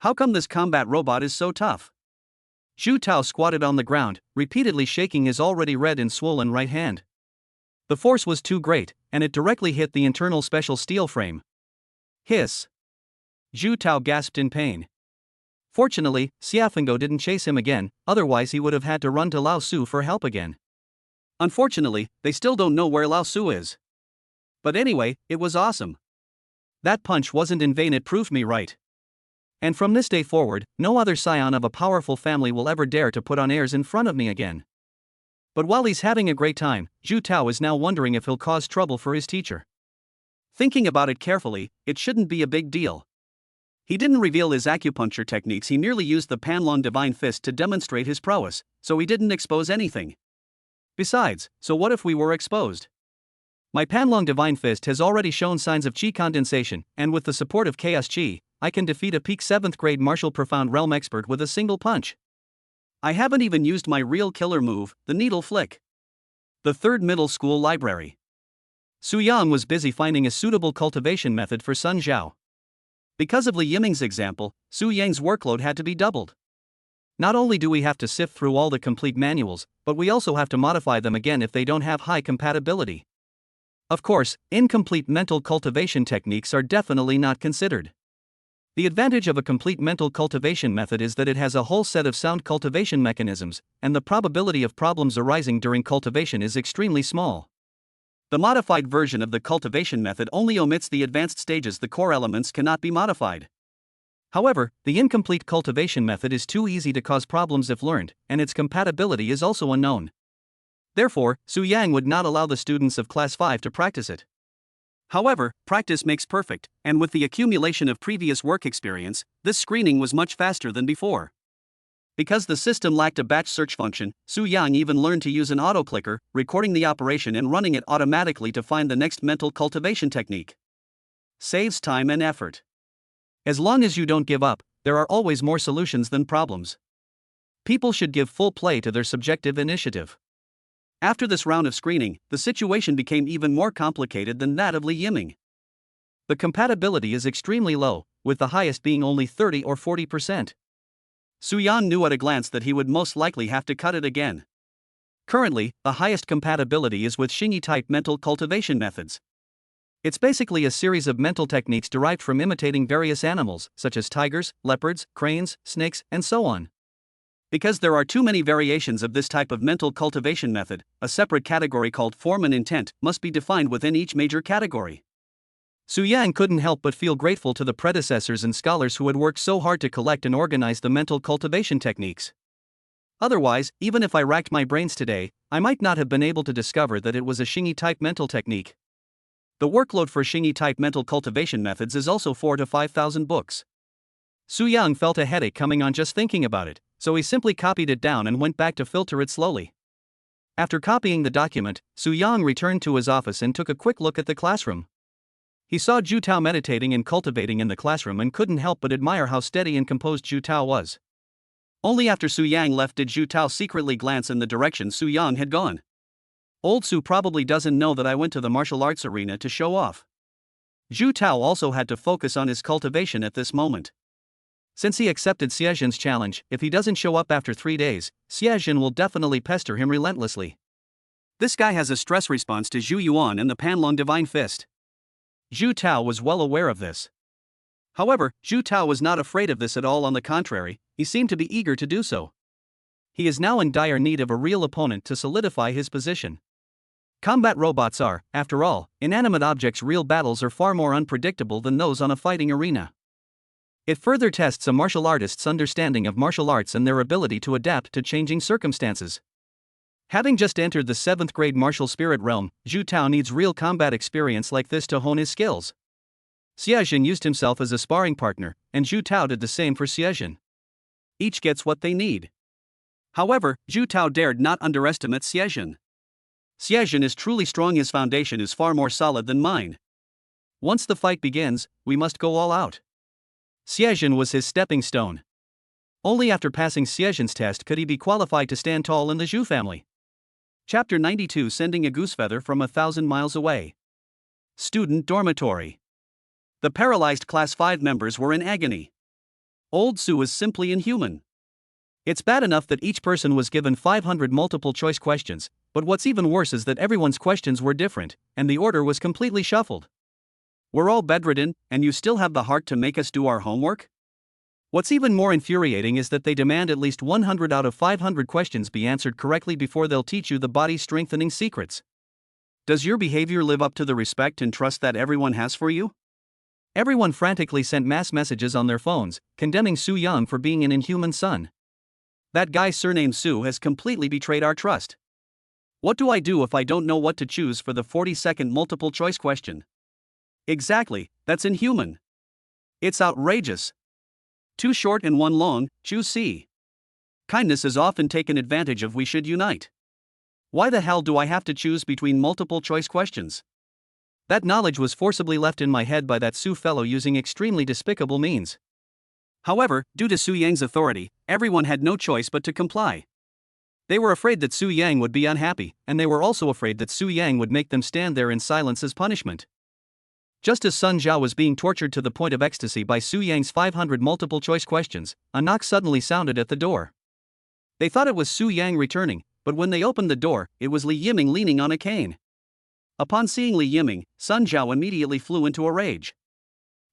How come this combat robot is so tough? Zhu Tao squatted on the ground, repeatedly shaking his already red and swollen right hand. The force was too great, and it directly hit the internal special steel frame. Hiss. Zhu Tao gasped in pain. Fortunately, Xiaofengo didn't chase him again, otherwise he would have had to run to Lao Su for help again. Unfortunately, they still don't know where Lao Su is. But anyway, it was awesome. That punch wasn't in vain, it proved me right. And from this day forward, no other scion of a powerful family will ever dare to put on airs in front of me again. But while he's having a great time, Zhu Tao is now wondering if he'll cause trouble for his teacher. Thinking about it carefully, it shouldn't be a big deal. He didn't reveal his acupuncture techniques, he merely used the Panlong Divine Fist to demonstrate his prowess, so he didn't expose anything. Besides, so what if we were exposed? My Panlong Divine Fist has already shown signs of qi condensation, and with the support of chaos qi, I can defeat a peak 7th grade martial profound realm expert with a single punch. I haven't even used my real killer move, the needle flick. The 3rd middle school library. Su Yang was busy finding a suitable cultivation method for Sun Zhao. Because of Li Yiming's example, Su Yang's workload had to be doubled. Not only do we have to sift through all the complete manuals, but we also have to modify them again if they don't have high compatibility. Of course, incomplete mental cultivation techniques are definitely not considered. The advantage of a complete mental cultivation method is that it has a whole set of sound cultivation mechanisms, and the probability of problems arising during cultivation is extremely small. The modified version of the cultivation method only omits the advanced stages. The core elements cannot be modified. However, the incomplete cultivation method is too easy to cause problems if learned, and its compatibility is also unknown. Therefore, Su Yang would not allow the students of Class 5 to practice it. However, practice makes perfect, and with the accumulation of previous work experience, this screening was much faster than before. Because the system lacked a batch search function, Su Yang even learned to use an auto-clicker, recording the operation and running it automatically to find the next mental cultivation technique. Saves time and effort. As long as you don't give up, there are always more solutions than problems. People should give full play to their subjective initiative. After this round of screening, the situation became even more complicated than that of Li Yiming. The compatibility is extremely low, with the highest being only 30 or 40%. Su Yan knew at a glance that he would most likely have to cut it again. Currently, the highest compatibility is with Xingyi-type mental cultivation methods. It's basically a series of mental techniques derived from imitating various animals, such as tigers, leopards, cranes, snakes, and so on. Because there are too many variations of this type of mental cultivation method, a separate category called form and intent must be defined within each major category. Su Yang couldn't help but feel grateful to the predecessors and scholars who had worked so hard to collect and organize the mental cultivation techniques. Otherwise, even if I racked my brains today, I might not have been able to discover that it was a Xingyi-type mental technique. The workload for Xingyi-type mental cultivation methods is also 4,000 to 5,000 books. Su Yang felt a headache coming on just thinking about it, so he simply copied it down and went back to filter it slowly. After copying the document, Su Yang returned to his office and took a quick look at the classroom. He saw Zhu Tao meditating and cultivating in the classroom and couldn't help but admire how steady and composed Zhu Tao was. Only after Su Yang left did Zhu Tao secretly glance in the direction Su Yang had gone. Old Su probably doesn't know that I went to the martial arts arena to show off. Zhu Tao also had to focus on his cultivation at this moment. Since he accepted Xiejin's challenge, if he doesn't show up after 3 days, Xiejin will definitely pester him relentlessly. This guy has a stress response to Zhu Yuan and the Panlong Divine Fist. Zhu Tao was well aware of this. However, Zhu Tao was not afraid of this at all. On the contrary, he seemed to be eager to do so. He is now in dire need of a real opponent to solidify his position. Combat robots are, after all, inanimate objects. Real battles are far more unpredictable than those on a fighting arena. It further tests a martial artist's understanding of martial arts and their ability to adapt to changing circumstances. Having just entered the 7th grade martial spirit realm, Zhu Tao needs real combat experience like this to hone his skills. Xiejin used himself as a sparring partner, and Zhu Tao did the same for Xiejin. Each gets what they need. However, Zhu Tao dared not underestimate Xiejin. Xiejin is truly strong. His foundation is far more solid than mine. Once the fight begins, we must go all out. Xiejin was his stepping stone. Only after passing Xiejin's test could he be qualified to stand tall in the Zhu family. Chapter 92, Sending a Goosefeather from 1,000 miles away. Student dormitory. The paralyzed Class 5 members were in agony. Old Su was simply inhuman. It's bad enough that each person was given 500 multiple-choice questions, but what's even worse is that everyone's questions were different, and the order was completely shuffled. We're all bedridden, and you still have the heart to make us do our homework? What's even more infuriating is that they demand at least 100 out of 500 questions be answered correctly before they'll teach you the body-strengthening secrets. Does your behavior live up to the respect and trust that everyone has for you? Everyone frantically sent mass messages on their phones, condemning Su Yang for being an inhuman son. That guy surnamed Su has completely betrayed our trust. What do I do if I don't know what to choose for the 40-second multiple-choice question? Exactly, that's inhuman. It's outrageous. 2 short and 1 long, choose C. Kindness is often taken advantage of. We should unite. Why the hell do I have to choose between multiple-choice questions? That knowledge was forcibly left in my head by that Su fellow using extremely despicable means. However, due to Su Yang's authority, everyone had no choice but to comply. They were afraid that Su Yang would be unhappy, and they were also afraid that Su Yang would make them stand there in silence as punishment. Just as Sun Zhao was being tortured to the point of ecstasy by Su Yang's 500 multiple-choice questions, a knock suddenly sounded at the door. They thought it was Su Yang returning, but when they opened the door, it was Li Yiming leaning on a cane. Upon seeing Li Yiming, Sun Zhao immediately flew into a rage.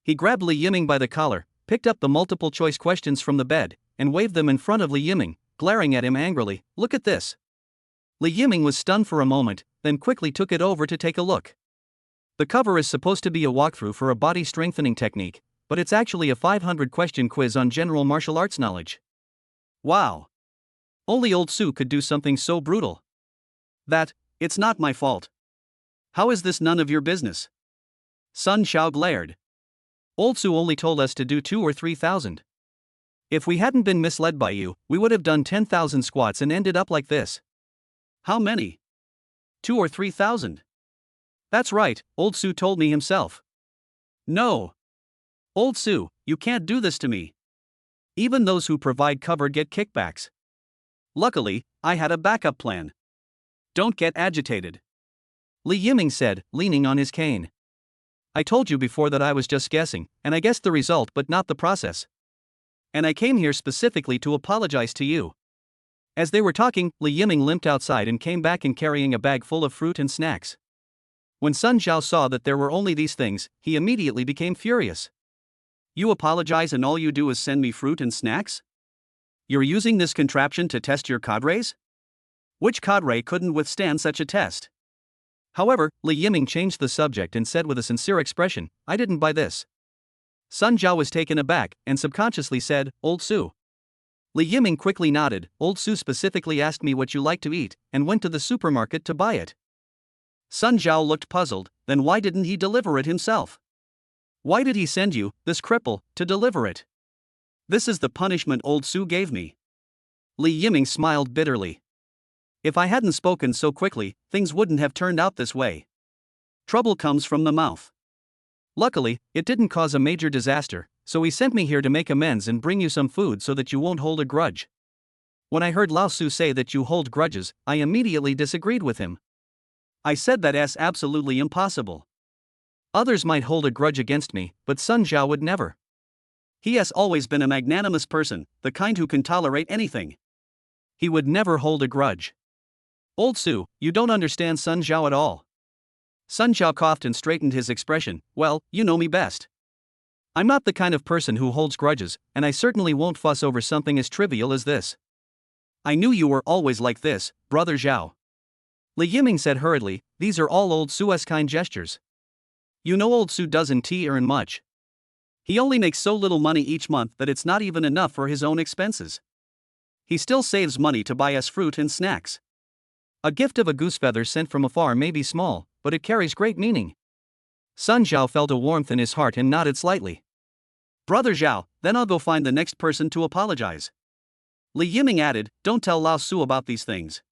He grabbed Li Yiming by the collar, picked up the multiple choice questions from the bed, and waved them in front of Li Yiming, glaring at him angrily. "Look at this." Li Yiming was stunned for a moment, then quickly took it over to take a look. The cover is supposed to be a walkthrough for a body strengthening technique, but it's actually a 500 question quiz on general martial arts knowledge. Wow! Only old Su could do something so brutal. It's not my fault. How is this none of your business? Sun Xiao glared. Old Su only told us to do 2 or 3,000. If we hadn't been misled by you, we would have done 10,000 squats and ended up like this. How many? 2 or 3,000. That's right, old Su told me himself. No. Old Su, you can't do this to me. Even those who provide cover get kickbacks. Luckily, I had a backup plan. Don't get agitated. Li Yiming said, leaning on his cane. I told you before that I was just guessing, and I guessed the result but not the process. And I came here specifically to apologize to you. As they were talking, Li Yiming limped outside and came back carrying a bag full of fruit and snacks. When Sun Zhao saw that there were only these things, he immediately became furious. You apologize and all you do is send me fruit and snacks? You're using this contraption to test your cadres? Which cadre couldn't withstand such a test? However, Li Yiming changed the subject and said with a sincere expression, I didn't buy this. Sun Zhao was taken aback and subconsciously said, Old Su. Li Yiming quickly nodded. Old Su specifically asked me what you like to eat and went to the supermarket to buy it. Sun Zhao looked puzzled. Then why didn't he deliver it himself? Why did he send you, this cripple, to deliver it? This is the punishment Old Su gave me. Li Yiming smiled bitterly. If I hadn't spoken so quickly, things wouldn't have turned out this way. Trouble comes from the mouth. Luckily, it didn't cause a major disaster, so he sent me here to make amends and bring you some food so that you won't hold a grudge. When I heard Lao Su say that you hold grudges, I immediately disagreed with him. I said that's absolutely impossible. Others might hold a grudge against me, but Sun Zhao would never. He has always been a magnanimous person, the kind who can tolerate anything. He would never hold a grudge. Old Su, you don't understand Sun Zhao at all. Sun Zhao coughed and straightened his expression. Well, you know me best. I'm not the kind of person who holds grudges, and I certainly won't fuss over something as trivial as this. I knew you were always like this, brother Zhao. Li Yiming said hurriedly, these are all old Su's kind gestures. You know old Su doesn't earn much. He only makes so little money each month that it's not even enough for his own expenses. He still saves money to buy us fruit and snacks. A gift of a goose feather sent from afar may be small, but it carries great meaning. Sun Zhao felt a warmth in his heart and nodded slightly. Brother Zhao, then I'll go find the next person to apologize. Li Yiming added, don't tell Lao Su about these things.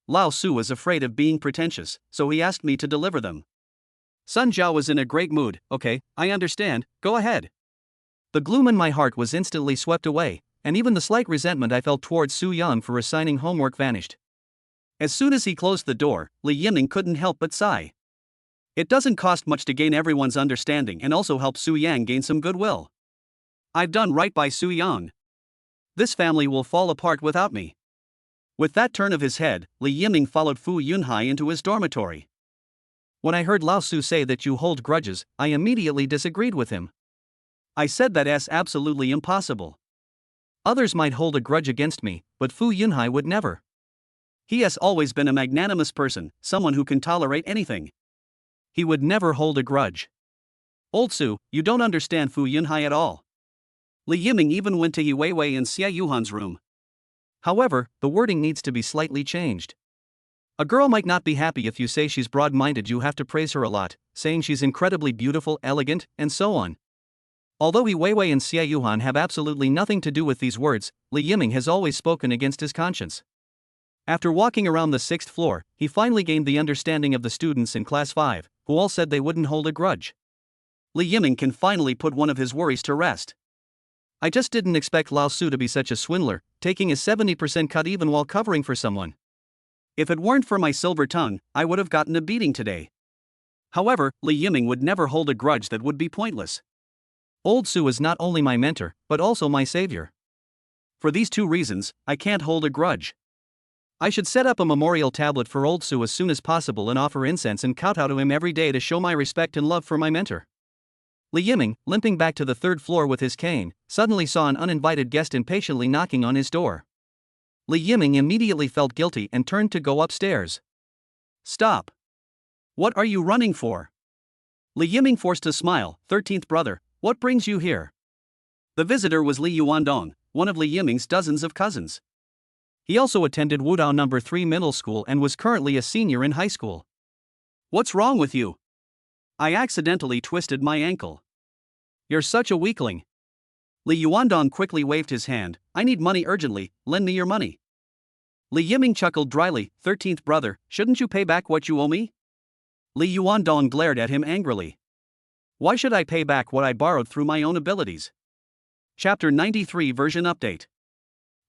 Lao Su was afraid of being pretentious, so he asked me to deliver them. Sun Zhao was in a great mood. Okay, I understand, go ahead. The gloom in my heart was instantly swept away, and even the slight resentment I felt towards Su Yang for assigning homework vanished. As soon as he closed the door, Li Yiming couldn't help but sigh. It doesn't cost much to gain everyone's understanding and also help Su Yang gain some goodwill. I've done right by Su Yang. This family will fall apart without me. With that turn of his head, Li Yiming followed Fu Yunhai into his dormitory. When I heard Lao Su say that you hold grudges, I immediately disagreed with him. I said that's absolutely impossible. Others might hold a grudge against me, but Fu Yunhai would never. He has always been a magnanimous person, someone who can tolerate anything. He would never hold a grudge. Old Su, you don't understand Fu Yunhai at all. Li Yiming even went to He Weiwei and Xie Yuhan's room. However, the wording needs to be slightly changed. A girl might not be happy if you say she's broad-minded. You have to praise her a lot, saying she's incredibly beautiful, elegant, and so on. Although He Weiwei and Xie Yuhan have absolutely nothing to do with these words, Li Yiming has always spoken against his conscience. After walking around the 6th floor, he finally gained the understanding of the students in Class 5, who all said they wouldn't hold a grudge. Li Yiming can finally put one of his worries to rest. I just didn't expect Lao Su to be such a swindler, taking a 70% cut even while covering for someone. If it weren't for my silver tongue, I would have gotten a beating today. However, Li Yiming would never hold a grudge that would be pointless. Old Su is not only my mentor, but also my savior. For these two reasons, I can't hold a grudge. I should set up a memorial tablet for old Sue as soon as possible and offer incense and kowtow to him every day to show my respect and love for my mentor. Li Yiming, limping back to the third floor with his cane, suddenly saw an uninvited guest impatiently knocking on his door. Li Yiming immediately felt guilty and turned to go upstairs. Stop! What are you running for? Li Yiming forced a smile. 13th brother, what brings you here? The visitor was Li Yuandong, one of Li Yiming's dozens of cousins. He also attended Wudao No. 3 middle school and was currently a senior in high school. What's wrong with you? I accidentally twisted my ankle. You're such a weakling. Li Yuandong quickly waved his hand. I need money urgently, lend me your money. Li Yiming chuckled dryly. 13th brother, shouldn't you pay back what you owe me? Li Yuandong glared at him angrily. Why should I pay back what I borrowed through my own abilities? Chapter 93 version update.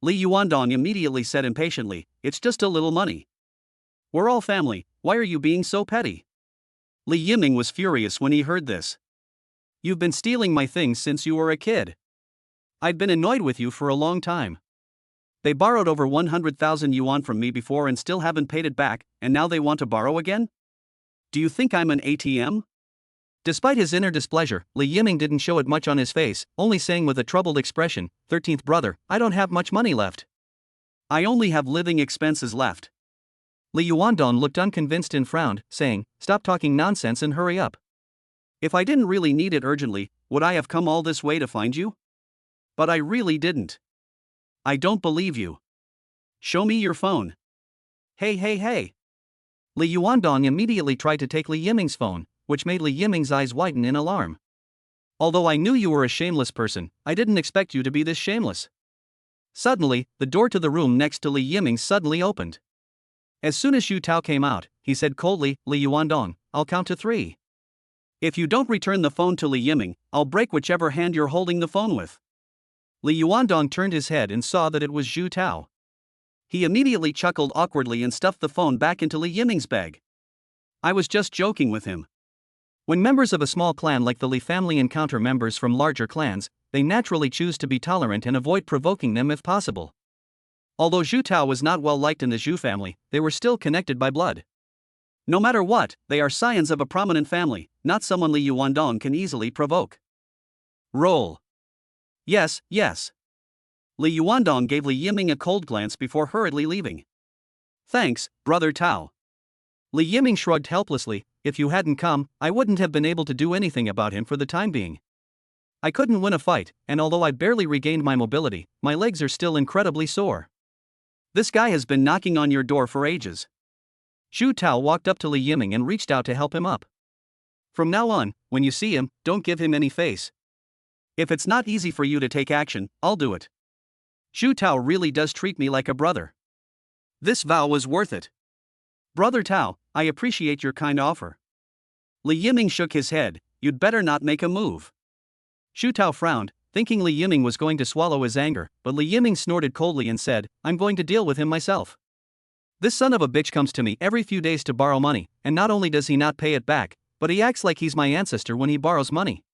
Li Yuandong immediately said impatiently, it's just a little money. We're all family, why are you being so petty? Li Yiming was furious when he heard this. You've been stealing my things since you were a kid. I'd been annoyed with you for a long time. They borrowed over 100,000 yuan from me before and still haven't paid it back, and now they want to borrow again? Do you think I'm an ATM? Despite his inner displeasure, Li Yiming didn't show it much on his face, only saying with a troubled expression, 13th brother, I don't have much money left. I only have living expenses left. Li Yuandong looked unconvinced and frowned, saying, stop talking nonsense and hurry up. If I didn't really need it urgently, would I have come all this way to find you? But I really didn't. I don't believe you. Show me your phone. Hey. Li Yuandong immediately tried to take Li Yiming's phone, which made Li Yiming's eyes widen in alarm. Although I knew you were a shameless person, I didn't expect you to be this shameless. Suddenly, the door to the room next to Li Yiming suddenly opened. As soon as Xu Tao came out, he said coldly, Li Yuandong, I'll count to 3. If you don't return the phone to Li Yiming, I'll break whichever hand you're holding the phone with. Li Yuandong turned his head and saw that it was Xu Tao. He immediately chuckled awkwardly and stuffed the phone back into Li Yiming's bag. I was just joking with him. When members of a small clan like the Li family encounter members from larger clans, they naturally choose to be tolerant and avoid provoking them if possible. Although Xu Tao was not well liked in the Zhu family, they were still connected by blood. No matter what, they are scions of a prominent family, not someone Li Yuandong can easily provoke. Roll. Yes. Li Yuandong gave Li Yiming a cold glance before hurriedly leaving. Thanks, brother Tao. Li Yiming shrugged helplessly. If you hadn't come, I wouldn't have been able to do anything about him for the time being. I couldn't win a fight, and although I barely regained my mobility, my legs are still incredibly sore. This guy has been knocking on your door for ages. Xu Tao walked up to Li Yiming and reached out to help him up. From now on, when you see him, don't give him any face. If it's not easy for you to take action, I'll do it. Xu Tao really does treat me like a brother. This vow was worth it. Brother Tao, I appreciate your kind offer. Li Yiming shook his head. You'd better not make a move. Xu Tao frowned, thinking Li Yiming was going to swallow his anger, but Li Yiming snorted coldly and said, I'm going to deal with him myself. This son of a bitch comes to me every few days to borrow money, and not only does he not pay it back, but he acts like he's my ancestor when he borrows money.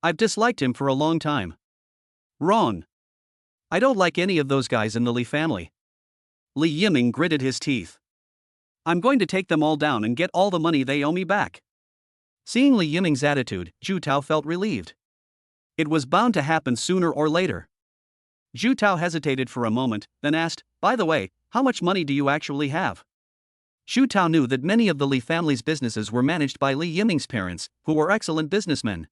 I've disliked him for a long time. Wrong. I don't like any of those guys in the Li family. Li Yiming gritted his teeth. I'm going to take them all down and get all the money they owe me back. Seeing Li Yiming's attitude, Xu Tao felt relieved. It was bound to happen sooner or later. Xu Tao hesitated for a moment, then asked, by the way, how much money do you actually have? Xu Tao knew that many of the Li family's businesses were managed by Li Yiming's parents, who were excellent businessmen.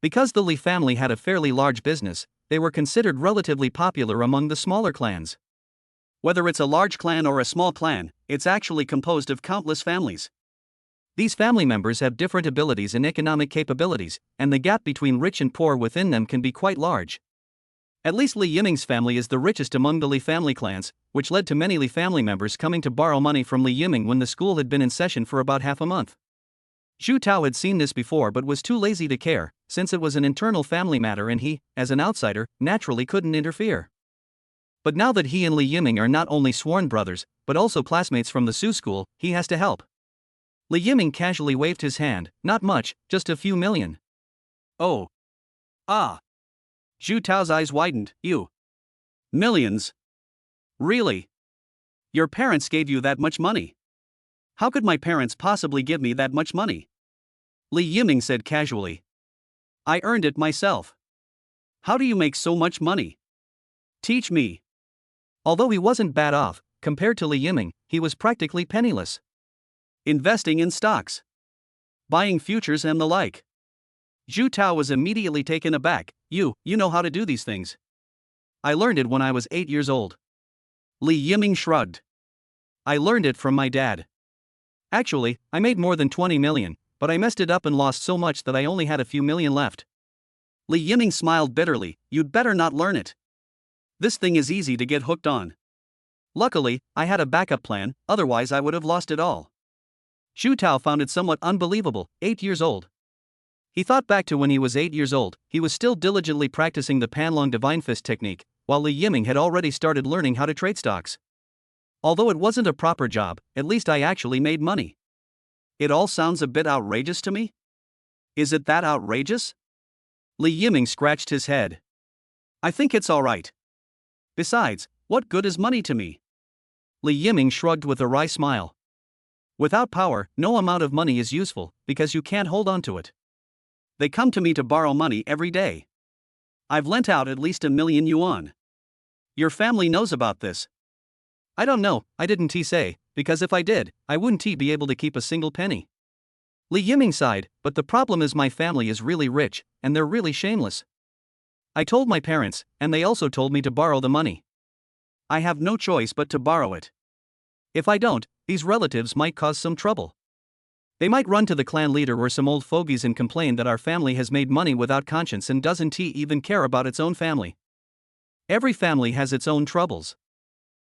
Because the Li family had a fairly large business, they were considered relatively popular among the smaller clans. Whether it's a large clan or a small clan, it's actually composed of countless families. These family members have different abilities and economic capabilities, and the gap between rich and poor within them can be quite large. At least Li Yiming's family is the richest among the Li family clans, which led to many Li family members coming to borrow money from Li Yiming when the school had been in session for about half a month. Xu Tao had seen this before but was too lazy to care, since it was an internal family matter and he, as an outsider, naturally couldn't interfere. But now that he and Li Yiming are not only sworn brothers, but also classmates from the Su school, he has to help. Li Yiming casually waved his hand, not much, just a few million. Oh. Ah. Xu Tao's eyes widened, you. Millions? Really? Your parents gave you that much money? How could my parents possibly give me that much money? Li Yiming said casually. I earned it myself. How do you make so much money? Teach me. Although he wasn't bad off, compared to Li Yiming, he was practically penniless. Investing in stocks, buying futures and the like. Zhu Tao was immediately taken aback. You know how to do these things. I learned it when I was 8 years old. Li Yiming shrugged. I learned it from my dad. Actually, I made more than 20 million, but I messed it up and lost so much that I only had a few million left. Li Yiming smiled bitterly. You'd better not learn it. This thing is easy to get hooked on. Luckily, I had a backup plan, otherwise I would have lost it all. Zhu Tao found it somewhat unbelievable, 8 years old. He thought back to when he was 8 years old. He was still diligently practicing the Panlong Divine Fist technique, while Li Yiming had already started learning how to trade stocks. Although it wasn't a proper job, at least I actually made money. It all sounds a bit outrageous to me? Is it that outrageous? Li Yiming scratched his head. I think it's alright. Besides, what good is money to me? Li Yiming shrugged with a wry smile. Without power, no amount of money is useful, because you can't hold on to it. They come to me to borrow money every day. I've lent out at least 1 million yuan. Your family knows about this. I don't know, I didn't say, because if I did, I wouldn't be able to keep a single penny. Li Yiming sighed, but the problem is my family is really rich, and they're really shameless. I told my parents, and they also told me to borrow the money. I have no choice but to borrow it. If I don't, these relatives might cause some trouble. They might run to the clan leader or some old fogies and complain that our family has made money without conscience and doesn't even care about its own family. Every family has its own troubles.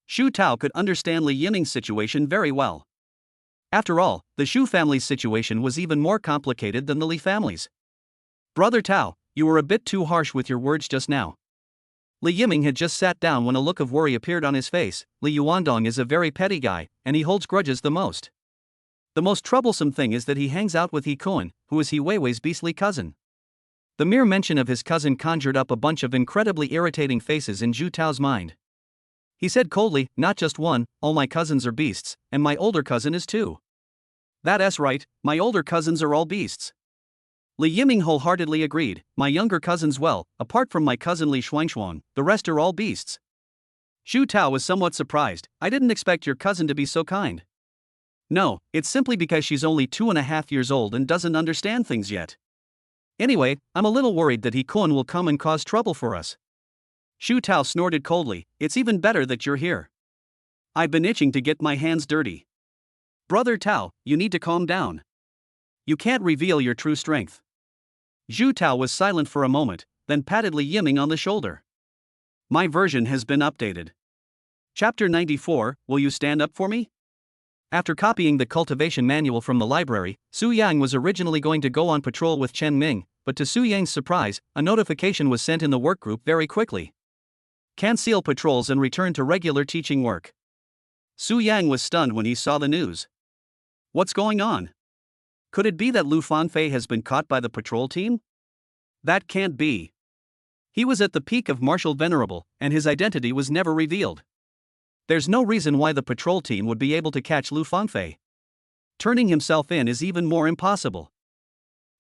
Zhu Tao could understand Li Yiming's situation very well. After all, the Xu family's situation was even more complicated than the Li family's. Brother Tao, you were a bit too harsh with your words just now. Li Yiming had just sat down when a look of worry appeared on his face. Li Yuandong is a very petty guy, and he holds grudges the most. The most troublesome thing is that he hangs out with He Kuan, who is He Weiwei's beastly cousin. The mere mention of his cousin conjured up a bunch of incredibly irritating faces in Zhu Tao's mind. He said coldly, not just one, all my cousins are beasts, and my older cousin is too. That's right, my older cousins are all beasts. Li Yiming wholeheartedly agreed, my younger cousins well, apart from my cousin Li Xuanxuan, the rest are all beasts. Zhu Tao was somewhat surprised. I didn't expect your cousin to be so kind. No, it's simply because she's only 2.5 years old and doesn't understand things yet. Anyway, I'm a little worried that He Kuan will come and cause trouble for us. Zhu Tao snorted coldly, it's even better that you're here. I've been itching to get my hands dirty. Brother Tao, you need to calm down. You can't reveal your true strength. Zhu Tao was silent for a moment, then patted Li Yiming on the shoulder. My version has been updated. Chapter 94, Will you stand up for me? After copying the cultivation manual from the library, Su Yang was originally going to go on patrol with Chen Ming, but to Su Yang's surprise, a notification was sent in the workgroup very quickly. Cancel patrols and return to regular teaching work. Su Yang was stunned when he saw the news. What's going on? Could it be that Lu Fanfei has been caught by the patrol team? That can't be. He was at the peak of martial venerable, and his identity was never revealed. There's no reason why the patrol team would be able to catch Lu Fanfei. Turning himself in is even more impossible.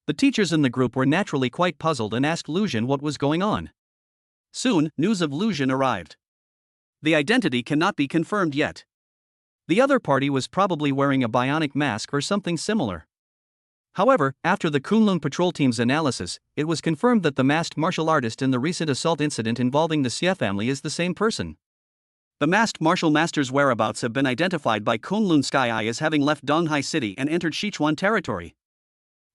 The teachers in the group were naturally quite puzzled and asked Lu Jin what was going on. Soon, news of Lu Jin arrived. The identity cannot be confirmed yet. The other party was probably wearing a bionic mask or something similar. However, after the Kunlun patrol team's analysis, it was confirmed that the masked martial artist in the recent assault incident involving the Xie family is the same person. The masked martial master's whereabouts have been identified by Kunlun Sky Eye as having left Donghai City and entered Sichuan territory.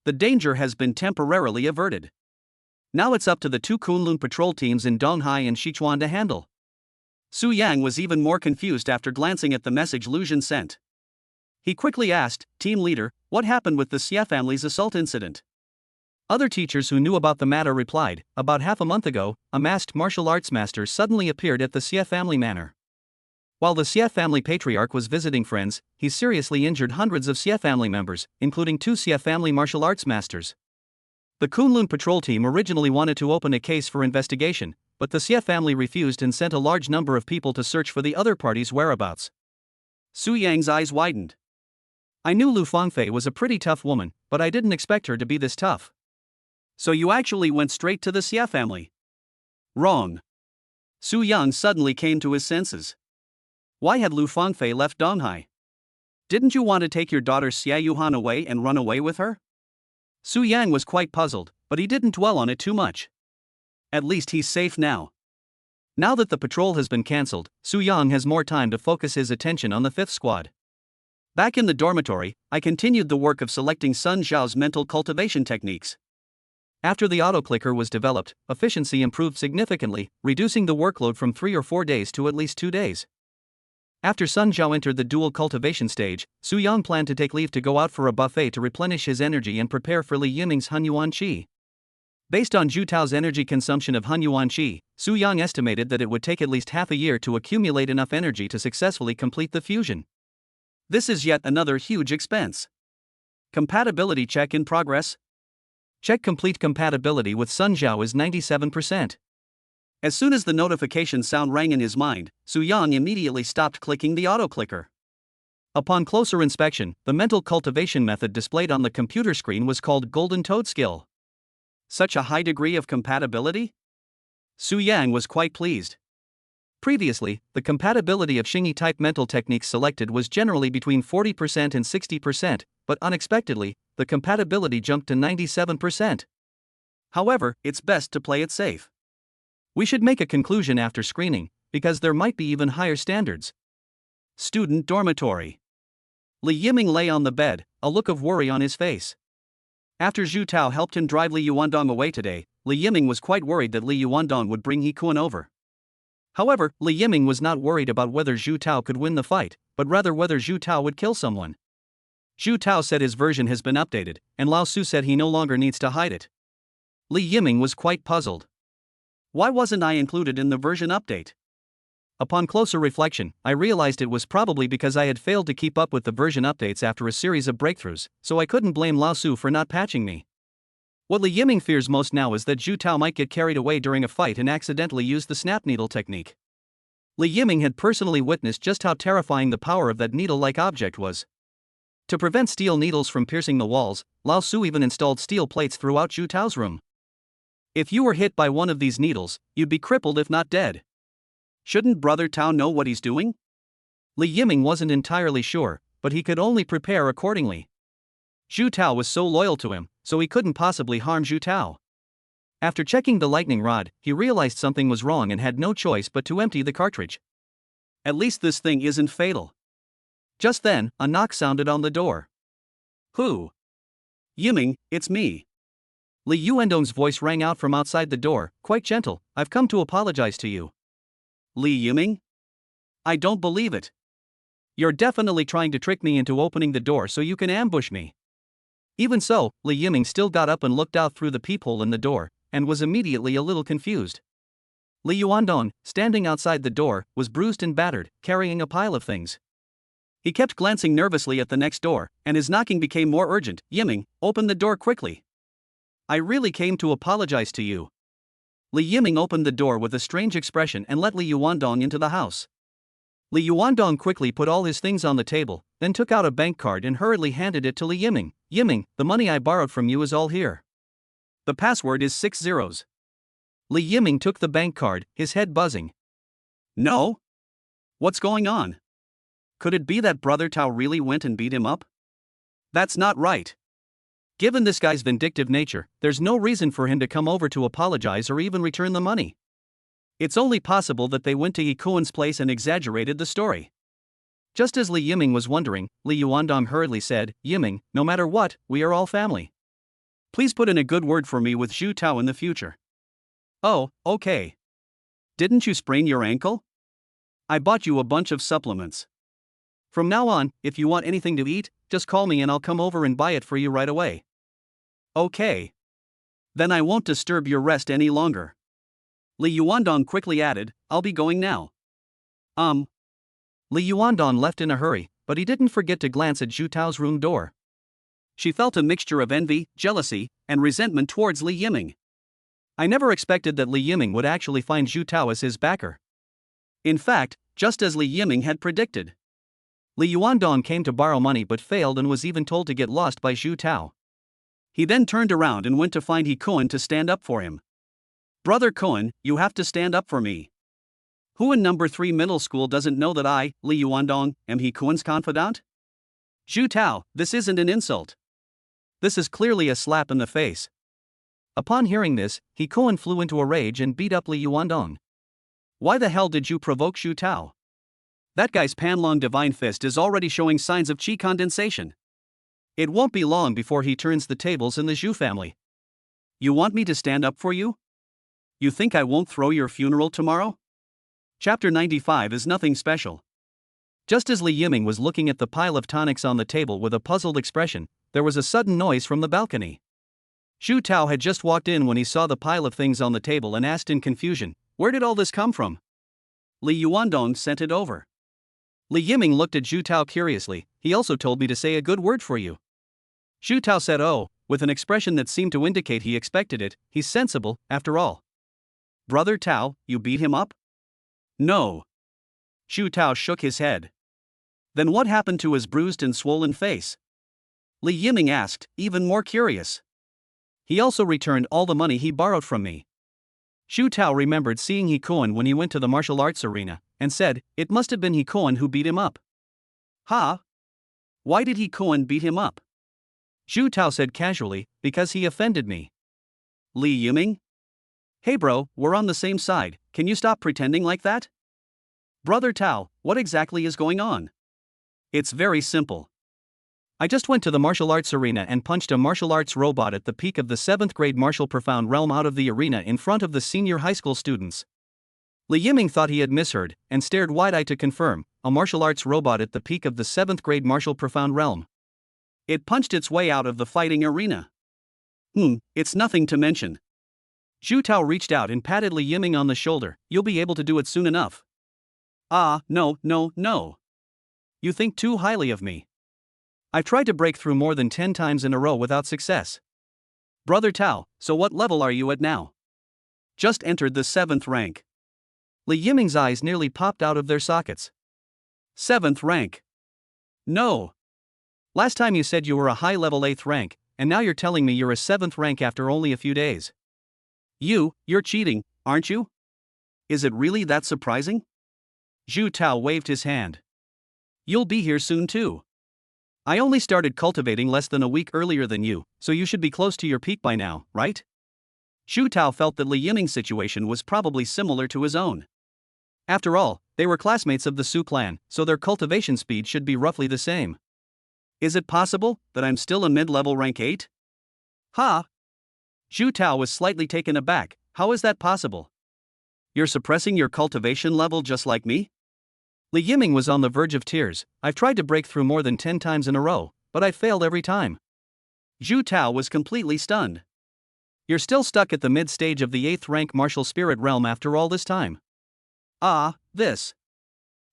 The danger has been temporarily averted. Now it's up to the 2 Kunlun patrol teams in Donghai and Sichuan to handle. Su Yang was even more confused after glancing at the message Lu Jin sent. He quickly asked, Team leader, what happened with the Xie family's assault incident? Other teachers who knew about the matter replied, about half a month ago, a masked martial arts master suddenly appeared at the Xie family manor. While the Xie family patriarch was visiting friends, he seriously injured hundreds of Xie family members, including 2 Xie family martial arts masters. The Kunlun patrol team originally wanted to open a case for investigation, but the Xie family refused and sent a large number of people to search for the other party's whereabouts. Su Yang's eyes widened. I knew Lu Fangfei was a pretty tough woman, but I didn't expect her to be this tough. So you actually went straight to the Xie family? Wrong. Su Yang suddenly came to his senses. Why had Lu Fangfei left Donghai? Didn't you want to take your daughter Xie Yuhan away and run away with her? Su Yang was quite puzzled, but he didn't dwell on it too much. At least he's safe now. Now that the patrol has been cancelled, Su Yang has more time to focus his attention on the 5th squad. Back in the dormitory, I continued the work of selecting Sun Zhao's mental cultivation techniques. After the auto-clicker was developed, efficiency improved significantly, reducing the workload from 3 or 4 days to at least 2 days. After Sun Zhao entered the dual cultivation stage, Su Yang planned to take leave to go out for a buffet to replenish his energy and prepare for Li Yiming's Hunyuan Qi. Based on Zhu Tao's energy consumption of Hunyuan Qi, Su Yang estimated that it would take at least half a year to accumulate enough energy to successfully complete the fusion. This is yet another huge expense. Compatibility check in progress. Check complete. Compatibility with Sun Zhao is 97%. As soon as the notification sound rang in his mind, Su Yang immediately stopped clicking the auto-clicker. Upon closer inspection, the mental cultivation method displayed on the computer screen was called Golden Toad Skill. Such a high degree of compatibility? Su Yang was quite pleased. Previously, the compatibility of Xingyi-type mental techniques selected was generally between 40% and 60%, but unexpectedly, the compatibility jumped to 97%. However, it's best to play it safe. We should make a conclusion after screening, because there might be even higher standards. Student dormitory. Li Yiming lay on the bed, a look of worry on his face. After Zhu Tao helped him drive Li Yuandong away today, Li Yiming was quite worried that Li Yuandong would bring He Kuan over. However, Li Yiming was not worried about whether Zhu Tao could win the fight, but rather whether Zhu Tao would kill someone. Zhu Tao said his version has been updated, and Lao Su said he no longer needs to hide it. Li Yiming was quite puzzled. Why wasn't I included in the version update? Upon closer reflection, I realized it was probably because I had failed to keep up with the version updates after a series of breakthroughs, so I couldn't blame Lao Su for not patching me. What Li Yiming fears most now is that Zhu Tao might get carried away during a fight and accidentally use the snap needle technique. Li Yiming had personally witnessed just how terrifying the power of that needle-like object was. To prevent steel needles from piercing the walls, Lao Su even installed steel plates throughout Zhu Tao's room. If you were hit by one of these needles, you'd be crippled if not dead. Shouldn't Brother Tao know what he's doing? Li Yiming wasn't entirely sure, but he could only prepare accordingly. Zhu Tao was so loyal to him, so he couldn't possibly harm Zhu Tao. After checking the lightning rod, he realized something was wrong and had no choice but to empty the cartridge. At least this thing isn't fatal. Just then, a knock sounded on the door. Who? Yiming, it's me. Li Yuandong's voice rang out from outside the door, quite gentle. I've come to apologize to you. Li Yiming? I don't believe it. You're definitely trying to trick me into opening the door so you can ambush me. Even so, Li Yiming still got up and looked out through the peephole in the door, and was immediately a little confused. Li Yuandong, standing outside the door, was bruised and battered, carrying a pile of things. He kept glancing nervously at the next door, and his knocking became more urgent. Yiming, open the door quickly. I really came to apologize to you. Li Yiming opened the door with a strange expression and let Li Yuandong into the house. Li Yuandong quickly put all his things on the table, then took out a bank card and hurriedly handed it to Li Yiming. Yiming, the money I borrowed from you is all here. The password is 6 zeros. Li Yiming took the bank card, his head buzzing. No? What's going on? Could it be that Brother Tao really went and beat him up? That's not right. Given this guy's vindictive nature, there's no reason for him to come over to apologize or even return the money. It's only possible that they went to He Kuan's place and exaggerated the story. Just as Li Yiming was wondering, Li Yuandong hurriedly said, Yiming, no matter what, we are all family. Please put in a good word for me with Zhu Tao in the future. Oh, okay. Didn't you sprain your ankle? I bought you a bunch of supplements. From now on, if you want anything to eat, just call me and I'll come over and buy it for you right away. Okay. Then I won't disturb your rest any longer. Li Yuandong quickly added, I'll be going now. Li Yuandong left in a hurry, but he didn't forget to glance at Zhu Tao's room door. She felt a mixture of envy, jealousy, and resentment towards Li Yiming. I never expected that Li Yiming would actually find Zhu Tao as his backer. In fact, just as Li Yiming had predicted, Li Yuandong came to borrow money but failed and was even told to get lost by Zhu Tao. He then turned around and went to find He Kuan to stand up for him. Brother Kuan, you have to stand up for me. Who in number 3 middle school doesn't know that I, Li Yuandong, am He Kuan's confidant? Zhu Tao, this isn't an insult. This is clearly a slap in the face. Upon hearing this, He Kuan flew into a rage and beat up Li Yuandong. Why the hell did you provoke Zhu Tao? That guy's Panlong Divine Fist is already showing signs of chi condensation. It won't be long before he turns the tables in the Zhu family. You want me to stand up for you? You think I won't throw your funeral tomorrow? Chapter 95 is nothing special. Just as Li Yiming was looking at the pile of tonics on the table with a puzzled expression, there was a sudden noise from the balcony. Zhu Tao had just walked in when he saw the pile of things on the table and asked in confusion, "Where did all this come from?" Li Yuandong sent it over. Li Yiming looked at Zhu Tao curiously. "He also told me to say a good word for you." Zhu Tao said, "Oh," with an expression that seemed to indicate he expected it. He's sensible, after all. Brother Tao, you beat him up? No. Zhu Tao shook his head. Then what happened to his bruised and swollen face? Li Yiming asked, even more curious. He also returned all the money he borrowed from me. Zhu Tao remembered seeing He Kuan when he went to the martial arts arena, and said, it must have been He Kuan who beat him up. Huh? Why did He Kuan beat him up? Zhu Tao said casually, because he offended me. Li Yiming? Hey bro, we're on the same side, can you stop pretending like that? Brother Tao, what exactly is going on? It's very simple. I just went to the martial arts arena and punched a martial arts robot at the peak of the 7th grade martial profound realm out of the arena in front of the senior high school students. Li Yiming thought he had misheard, and stared wide-eyed to confirm, a martial arts robot at the peak of the 7th grade martial profound realm. It punched its way out of the fighting arena. It's nothing to mention. Zhu Tao reached out and patted Li Yiming on the shoulder. You'll be able to do it soon enough. No. You think too highly of me. I've tried to break through more than 10 times in a row without success. Brother Tao, so what level are you at now? Just entered the 7th rank. Li Yiming's eyes nearly popped out of their sockets. 7th rank? No. Last time you said you were a high-level 8th rank, and now you're telling me you're a 7th rank after only a few days. You're cheating, aren't you? Is it really that surprising? Zhu Tao waved his hand. You'll be here soon too. I only started cultivating less than a week earlier than you, so you should be close to your peak by now, right? Zhu Tao felt that Li Yiming's situation was probably similar to his own. After all, they were classmates of the Su clan, so their cultivation speed should be roughly the same. Is it possible that I'm still a mid-level rank 8? Ha! Zhu Tao was slightly taken aback. How is that possible? You're suppressing your cultivation level just like me? Li Yiming was on the verge of tears. I've tried to break through more than 10 times in a row, but I've failed every time. Zhu Tao was completely stunned. You're still stuck at the mid-stage of the 8th rank martial spirit realm after all this time. This.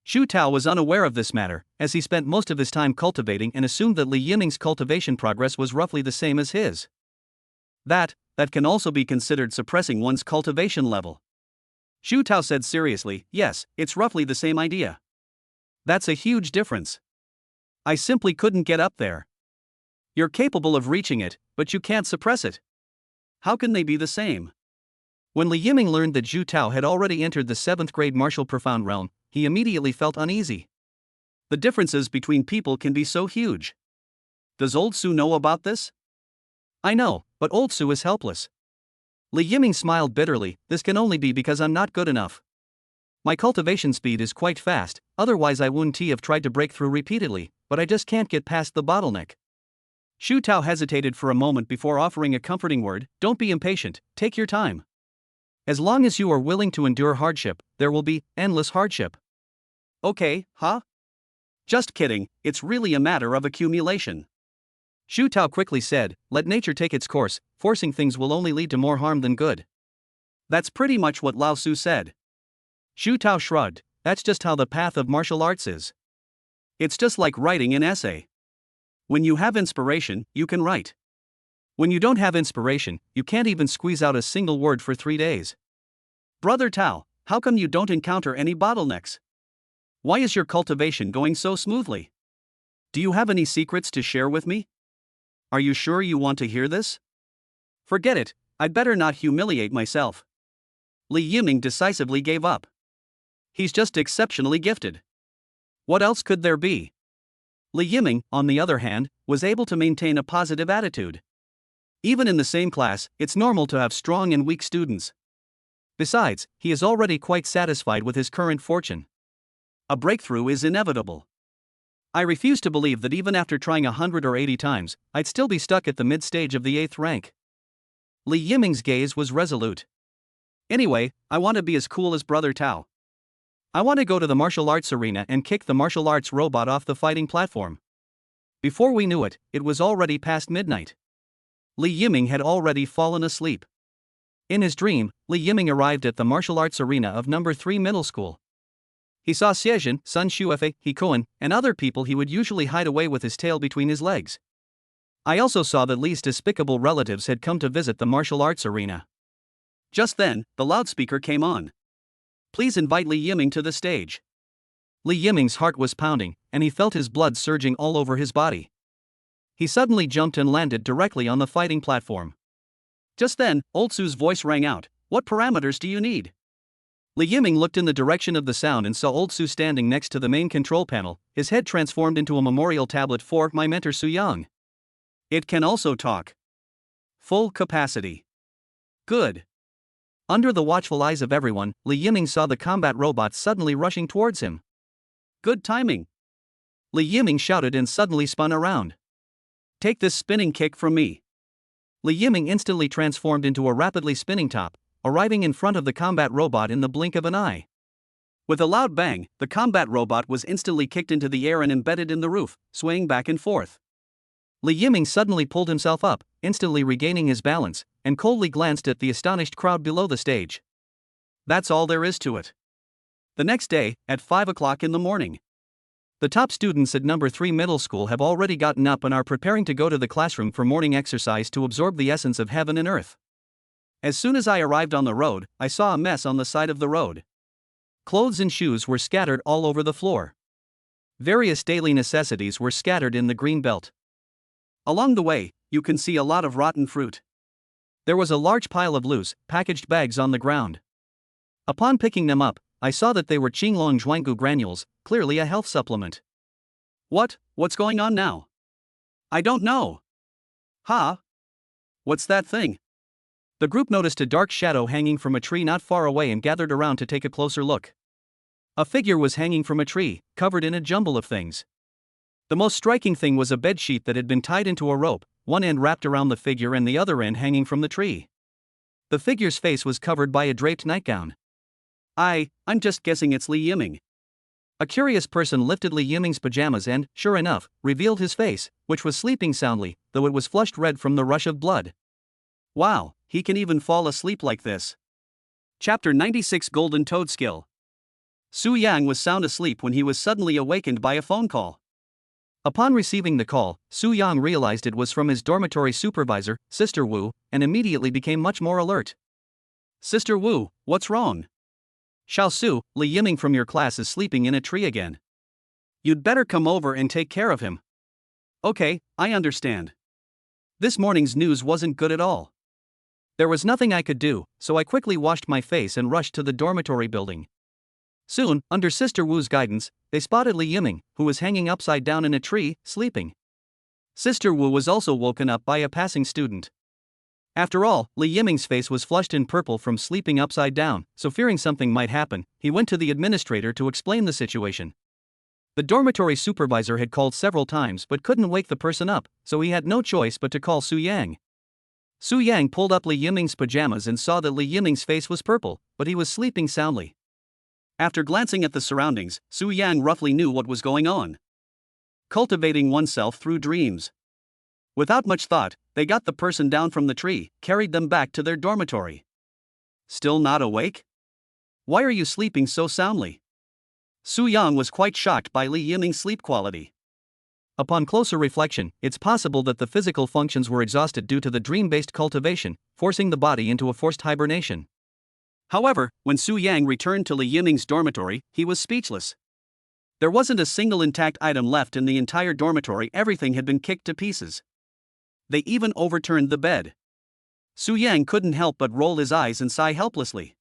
Zhu Tao was unaware of this matter, as he spent most of his time cultivating and assumed that Li Yiming's cultivation progress was roughly the same as his. That can also be considered suppressing one's cultivation level. Zhu Tao said seriously, yes, it's roughly the same idea. That's a huge difference. I simply couldn't get up there. You're capable of reaching it, but you can't suppress it. How can they be the same? When Li Yiming learned that Zhu Tao had already entered the 7th grade martial profound realm, he immediately felt uneasy. The differences between people can be so huge. Does old Su know about this? I know, but old Su is helpless. Li Yiming smiled bitterly. This can only be because I'm not good enough. My cultivation speed is quite fast, otherwise I wouldn't have tried to break through repeatedly, but I just can't get past the bottleneck. Zhu Tao hesitated for a moment before offering a comforting word. Don't be impatient, take your time. As long as you are willing to endure hardship, there will be endless hardship. Okay, huh? Just kidding, it's really a matter of accumulation. Zhu Tao quickly said, let nature take its course, forcing things will only lead to more harm than good. That's pretty much what Lao Tzu said. Zhu Tao shrugged, that's just how the path of martial arts is. It's just like writing an essay. When you have inspiration, you can write. When you don't have inspiration, you can't even squeeze out a single word for 3 days. Brother Tao, how come you don't encounter any bottlenecks? Why is your cultivation going so smoothly? Do you have any secrets to share with me? Are you sure you want to hear this? Forget it, I'd better not humiliate myself. Li Yiming decisively gave up. He's just exceptionally gifted. What else could there be? Li Yiming, on the other hand, was able to maintain a positive attitude. Even in the same class, it's normal to have strong and weak students. Besides, he is already quite satisfied with his current fortune. A breakthrough is inevitable. I refuse to believe that even after trying 100 or 80 times, I'd still be stuck at the mid-stage of the 8th rank. Li Yiming's gaze was resolute. Anyway, I want to be as cool as Brother Tao. I want to go to the martial arts arena and kick the martial arts robot off the fighting platform. Before we knew it, it was already past midnight. Li Yiming had already fallen asleep. In his dream, Li Yiming arrived at the martial arts arena of number 3 middle school. He saw Xiejin, Sun Xuefei, Hikoen, and other people he would usually hide away with his tail between his legs. I also saw that Li's despicable relatives had come to visit the martial arts arena. Just then, the loudspeaker came on. Please invite Li Yiming to the stage. Li Yiming's heart was pounding, and he felt his blood surging all over his body. He suddenly jumped and landed directly on the fighting platform. Just then, Old Su's voice rang out, "What parameters do you need?" Li Yiming looked in the direction of the sound and saw Old Su standing next to the main control panel, his head transformed into a memorial tablet for my mentor Su Yang. It can also talk. Full capacity. Good. Under the watchful eyes of everyone, Li Yiming saw the combat robot suddenly rushing towards him. Good timing. Li Yiming shouted and suddenly spun around. Take this spinning kick from me. Li Yiming instantly transformed into a rapidly spinning top, arriving in front of the combat robot in the blink of an eye. With a loud bang, the combat robot was instantly kicked into the air and embedded in the roof, swaying back and forth. Li Yiming suddenly pulled himself up, instantly regaining his balance, and coldly glanced at the astonished crowd below the stage. That's all there is to it. The next day, at 5 o'clock in the morning. The top students at number 3 middle school have already gotten up and are preparing to go to the classroom for morning exercise to absorb the essence of heaven and earth. As soon as I arrived on the road, I saw a mess on the side of the road. Clothes and shoes were scattered all over the floor. Various daily necessities were scattered in the green belt. Along the way, you can see a lot of rotten fruit. There was a large pile of loose, packaged bags on the ground. Upon picking them up, I saw that they were Qinglong Zhuanggu granules, clearly a health supplement. What's going on now? I don't know. Huh? What's that thing? The group noticed a dark shadow hanging from a tree not far away and gathered around to take a closer look. A figure was hanging from a tree, covered in a jumble of things. The most striking thing was a bedsheet that had been tied into a rope, one end wrapped around the figure and the other end hanging from the tree. The figure's face was covered by a draped nightgown. I'm just guessing it's Li Yiming. A curious person lifted Li Yiming's pajamas and, sure enough, revealed his face, which was sleeping soundly, though it was flushed red from the rush of blood. Wow, he can even fall asleep like this. Chapter 96 Golden Toad Skill. Su Yang was sound asleep when he was suddenly awakened by a phone call. Upon receiving the call, Su Yang realized it was from his dormitory supervisor, Sister Wu, and immediately became much more alert. Sister Wu, what's wrong? Xiao Su, Li Yiming from your class is sleeping in a tree again. You'd better come over and take care of him. Okay, I understand. This morning's news wasn't good at all. There was nothing I could do, so I quickly washed my face and rushed to the dormitory building. Soon, under Sister Wu's guidance, they spotted Li Yiming, who was hanging upside down in a tree, sleeping. Sister Wu was also woken up by a passing student. After all, Li Yiming's face was flushed in purple from sleeping upside down, so fearing something might happen, he went to the administrator to explain the situation. The dormitory supervisor had called several times but couldn't wake the person up, so he had no choice but to call Su Yang. Su Yang pulled up Li Yiming's pajamas and saw that Li Yiming's face was purple, but he was sleeping soundly. After glancing at the surroundings, Su Yang roughly knew what was going on. Cultivating oneself through dreams. Without much thought, they got the person down from the tree, carried them back to their dormitory. Still not awake? Why are you sleeping so soundly? Su Yang was quite shocked by Li Yiming's sleep quality. Upon closer reflection, it's possible that the physical functions were exhausted due to the dream-based cultivation, forcing the body into a forced hibernation. However, when Su Yang returned to Li Yiming's dormitory, he was speechless. There wasn't a single intact item left in the entire dormitory, everything had been kicked to pieces. They even overturned the bed. Su Yang couldn't help but roll his eyes and sigh helplessly.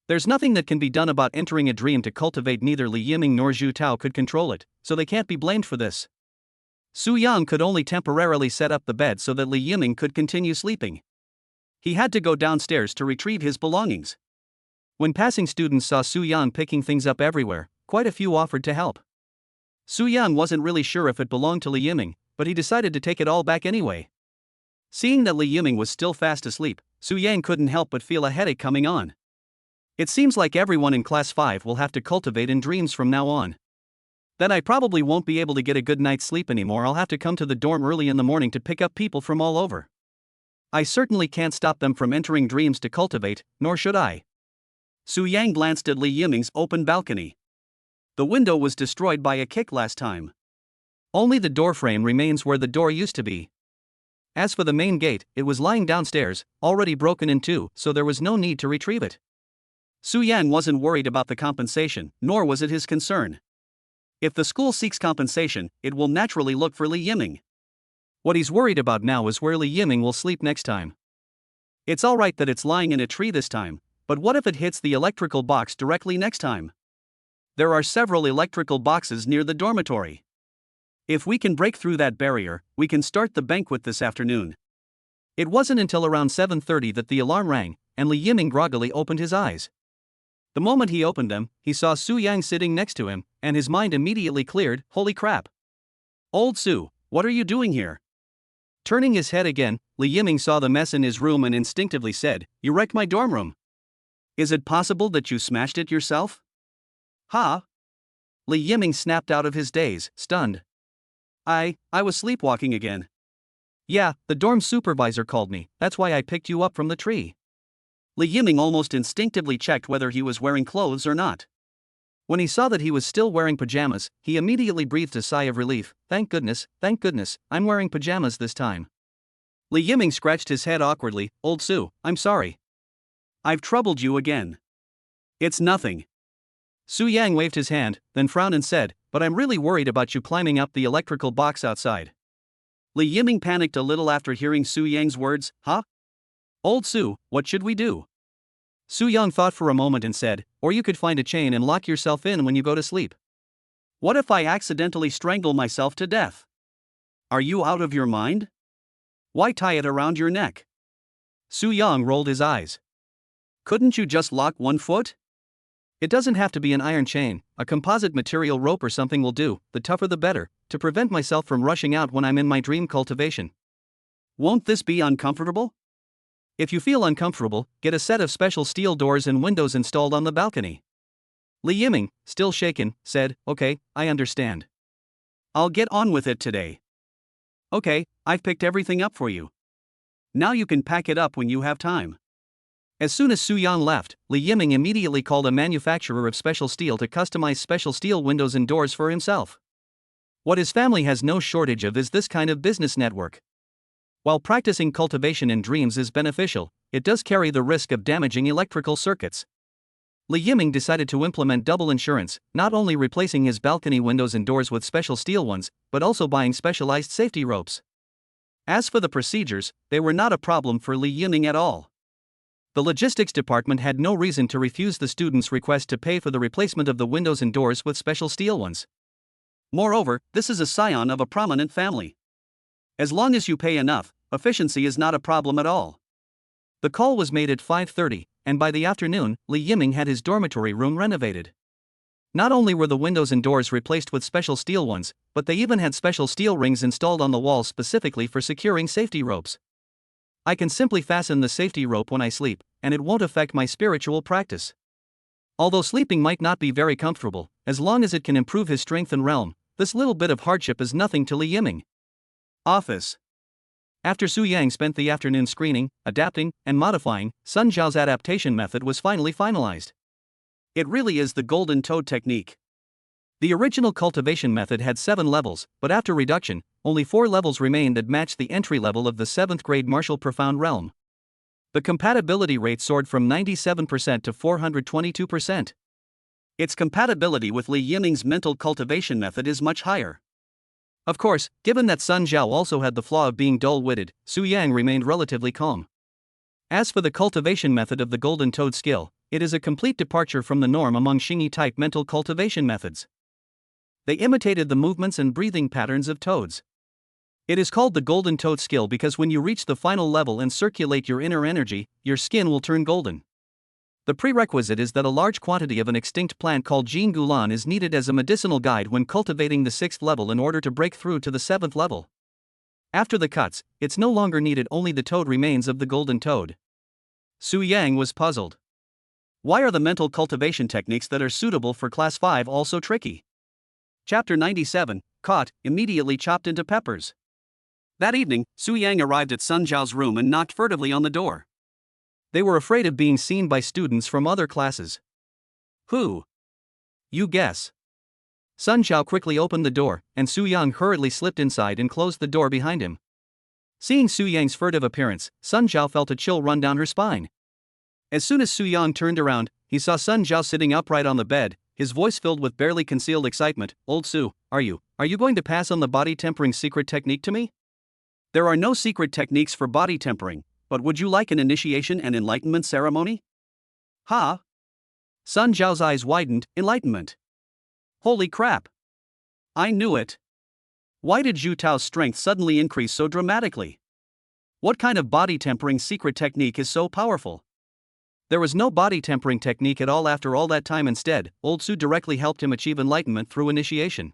There's nothing that can be done about entering a dream to cultivate. Neither Li Yiming nor Zhu Tao could control it, so they can't be blamed for this. Su Yang could only temporarily set up the bed so that Li Yiming could continue sleeping. He had to go downstairs to retrieve his belongings. When passing students saw Su Yang picking things up everywhere, quite a few offered to help. Su Yang wasn't really sure if it belonged to Li Yiming, but he decided to take it all back anyway. Seeing that Li Yiming was still fast asleep, Su Yang couldn't help but feel a headache coming on. It seems like everyone in Class 5 will have to cultivate in dreams from now on. Then I probably won't be able to get a good night's sleep anymore. I'll have to come to the dorm early in the morning to pick up people from all over. I certainly can't stop them from entering dreams to cultivate, nor should I. Su Yang glanced at Li Yiming's open balcony. The window was destroyed by a kick last time. Only the door frame remains where the door used to be. As for the main gate, it was lying downstairs, already broken in two, so there was no need to retrieve it. Su Yang wasn't worried about the compensation, nor was it his concern. If the school seeks compensation, it will naturally look for Li Yiming. What he's worried about now is where Li Yiming will sleep next time. It's alright that it's lying in a tree this time, but what if it hits the electrical box directly next time? There are several electrical boxes near the dormitory. If we can break through that barrier, we can start the banquet this afternoon. It wasn't until around 7:30 that the alarm rang, and Li Yiming groggily opened his eyes. The moment he opened them, he saw Su Yang sitting next to him, and his mind immediately cleared. Holy crap! Old Su, what are you doing here? Turning his head again, Li Yiming saw the mess in his room and instinctively said, "You wrecked my dorm room. Is it possible that you smashed it yourself?" "Huh?" Li Yiming snapped out of his daze, stunned. I was sleepwalking again. Yeah, the dorm supervisor called me, that's why I picked you up from the tree. Li Yiming almost instinctively checked whether he was wearing clothes or not. When he saw that he was still wearing pajamas, he immediately breathed a sigh of relief. Thank goodness, I'm wearing pajamas this time. Li Yiming scratched his head awkwardly. Old Su, I'm sorry. I've troubled you again. It's nothing. Su Yang waved his hand, then frowned and said, but I'm really worried about you climbing up the electrical box outside. Li Yiming panicked a little after hearing Su Yang's words. Huh? Old Su, what should we do? Su Yang thought for a moment and said, or you could find a chain and lock yourself in when you go to sleep. What if I accidentally strangle myself to death? Are you out of your mind? Why tie it around your neck? Su Yang rolled his eyes. Couldn't you just lock one foot? It doesn't have to be an iron chain, a composite material rope or something will do, the tougher the better, to prevent myself from rushing out when I'm in my dream cultivation. Won't this be uncomfortable? If you feel uncomfortable, get a set of special steel doors and windows installed on the balcony. Li Yiming, still shaken, said, okay, I understand. I'll get on with it today. Okay, I've picked everything up for you. Now you can pack it up when you have time. As soon as Su Yang left, Li Yiming immediately called a manufacturer of special steel to customize special steel windows and doors for himself. What his family has no shortage of is this kind of business network. While practicing cultivation in dreams is beneficial, it does carry the risk of damaging electrical circuits. Li Yiming decided to implement double insurance, not only replacing his balcony windows and doors with special steel ones, but also buying specialized safety ropes. As for the procedures, they were not a problem for Li Yiming at all. The logistics department had no reason to refuse the students' request to pay for the replacement of the windows and doors with special steel ones. Moreover, this is a scion of a prominent family. As long as you pay enough, efficiency is not a problem at all. The call was made at 5:30, and by the afternoon, Li Yiming had his dormitory room renovated. Not only were the windows and doors replaced with special steel ones, but they even had special steel rings installed on the walls specifically for securing safety ropes. I can simply fasten the safety rope when I sleep, and it won't affect my spiritual practice. Although sleeping might not be very comfortable, as long as it can improve his strength and realm, this little bit of hardship is nothing to Li Yiming. Office. After Su Yang spent the afternoon screening, adapting, and modifying, Sun Zhao's adaptation method was finally finalized. It really is the golden toad technique. The original cultivation method had 7 levels, but after reduction, only 4 levels remained that matched the entry level of the 7th grade martial profound realm. The compatibility rate soared from 97% to 422%. Its compatibility with Li Yiming's mental cultivation method is much higher. Of course, given that Sun Zhao also had the flaw of being dull-witted, Su Yang remained relatively calm. As for the cultivation method of the Golden Toad skill, it is a complete departure from the norm among Xingyi-type mental cultivation methods. They imitated the movements and breathing patterns of toads. It is called the Golden Toad skill because when you reach the final level and circulate your inner energy, your skin will turn golden. The prerequisite is that a large quantity of an extinct plant called Jing Gulan is needed as a medicinal guide when cultivating the 6th level in order to break through to the 7th level. After the cuts, it's no longer needed, only the toad remains of the Golden Toad. Su Yang was puzzled. Why are the mental cultivation techniques that are suitable for Class 5 also tricky? Chapter 97, Caught, immediately chopped into peppers. That evening, Su Yang arrived at Sun Zhao's room and knocked furtively on the door. They were afraid of being seen by students from other classes. Who? You guess. Sun Zhao quickly opened the door, and Su Yang hurriedly slipped inside and closed the door behind him. Seeing Su Yang's furtive appearance, Sun Zhao felt a chill run down her spine. As soon as Su Yang turned around, he saw Sun Zhao sitting upright on the bed, his voice filled with barely concealed excitement. Old Su, are you going to pass on the body tempering secret technique to me? There are no secret techniques for body tempering, but would you like an initiation and enlightenment ceremony? Ha! Sun Zhao's eyes widened. Enlightenment. Holy crap! I knew it. Why did Zhu Tao's strength suddenly increase so dramatically? What kind of body tempering secret technique is so powerful? There was no body tempering technique at all after all that time. Instead, Old Su directly helped him achieve enlightenment through initiation.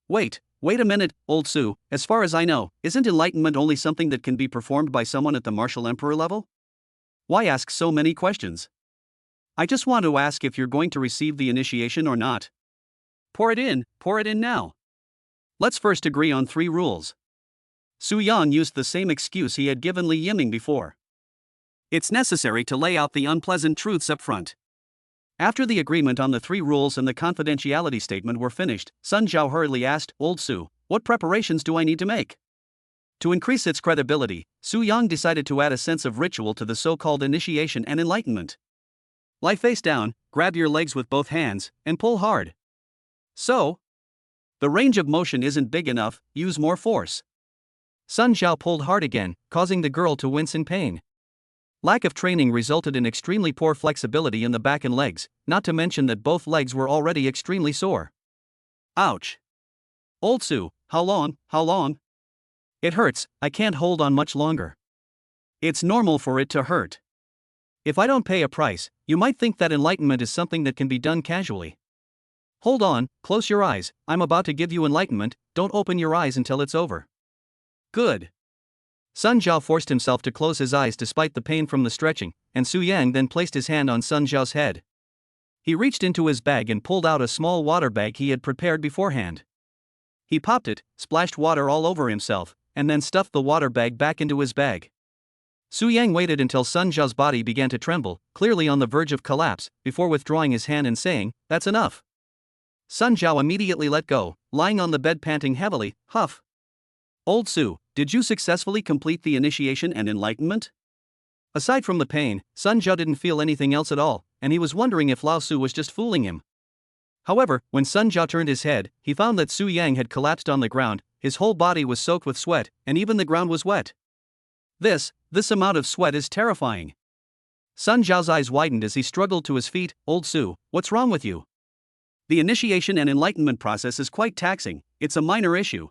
Wait a minute, Old Su, as far as I know, isn't enlightenment only something that can be performed by someone at the martial emperor level? Why ask so many questions? I just want to ask if you're going to receive the initiation or not. Pour it in now. Let's first agree on 3 rules. Su Yang used the same excuse he had given Li Yiming before. It's necessary to lay out the unpleasant truths up front. After the agreement on the 3 rules and the confidentiality statement were finished, Sun Zhao hurriedly asked, Old Su, what preparations do I need to make? To increase its credibility, Su Yang decided to add a sense of ritual to the so-called initiation and enlightenment. Lie face down, grab your legs with both hands, and pull hard. So? The range of motion isn't big enough, use more force. Sun Zhao pulled hard again, causing the girl to wince in pain. Lack of training resulted in extremely poor flexibility in the back and legs, not to mention that both legs were already extremely sore. Ouch. Old Su, how long? It hurts, I can't hold on much longer. It's normal for it to hurt. If I don't pay a price, you might think that enlightenment is something that can be done casually. Hold on, close your eyes, I'm about to give you enlightenment, don't open your eyes until it's over. Good. Sun Zhao forced himself to close his eyes despite the pain from the stretching, and Su Yang then placed his hand on Sun Zhao's head. He reached into his bag and pulled out a small water bag he had prepared beforehand. He popped it, splashed water all over himself, and then stuffed the water bag back into his bag. Su Yang waited until Sun Zhao's body began to tremble, clearly on the verge of collapse, before withdrawing his hand and saying, That's enough. Sun Zhao immediately let go, lying on the bed panting heavily. Huff. Old Su, did you successfully complete the initiation and enlightenment? Aside from the pain, Sun Zhao didn't feel anything else at all, and he was wondering if Lao Su was just fooling him. However, when Sun Zhao turned his head, he found that Su Yang had collapsed on the ground, his whole body was soaked with sweat, and even the ground was wet. This amount of sweat is terrifying. Sun Zhao's eyes widened as he struggled to his feet. Old Su, what's wrong with you? The initiation and enlightenment process is quite taxing, it's a minor issue.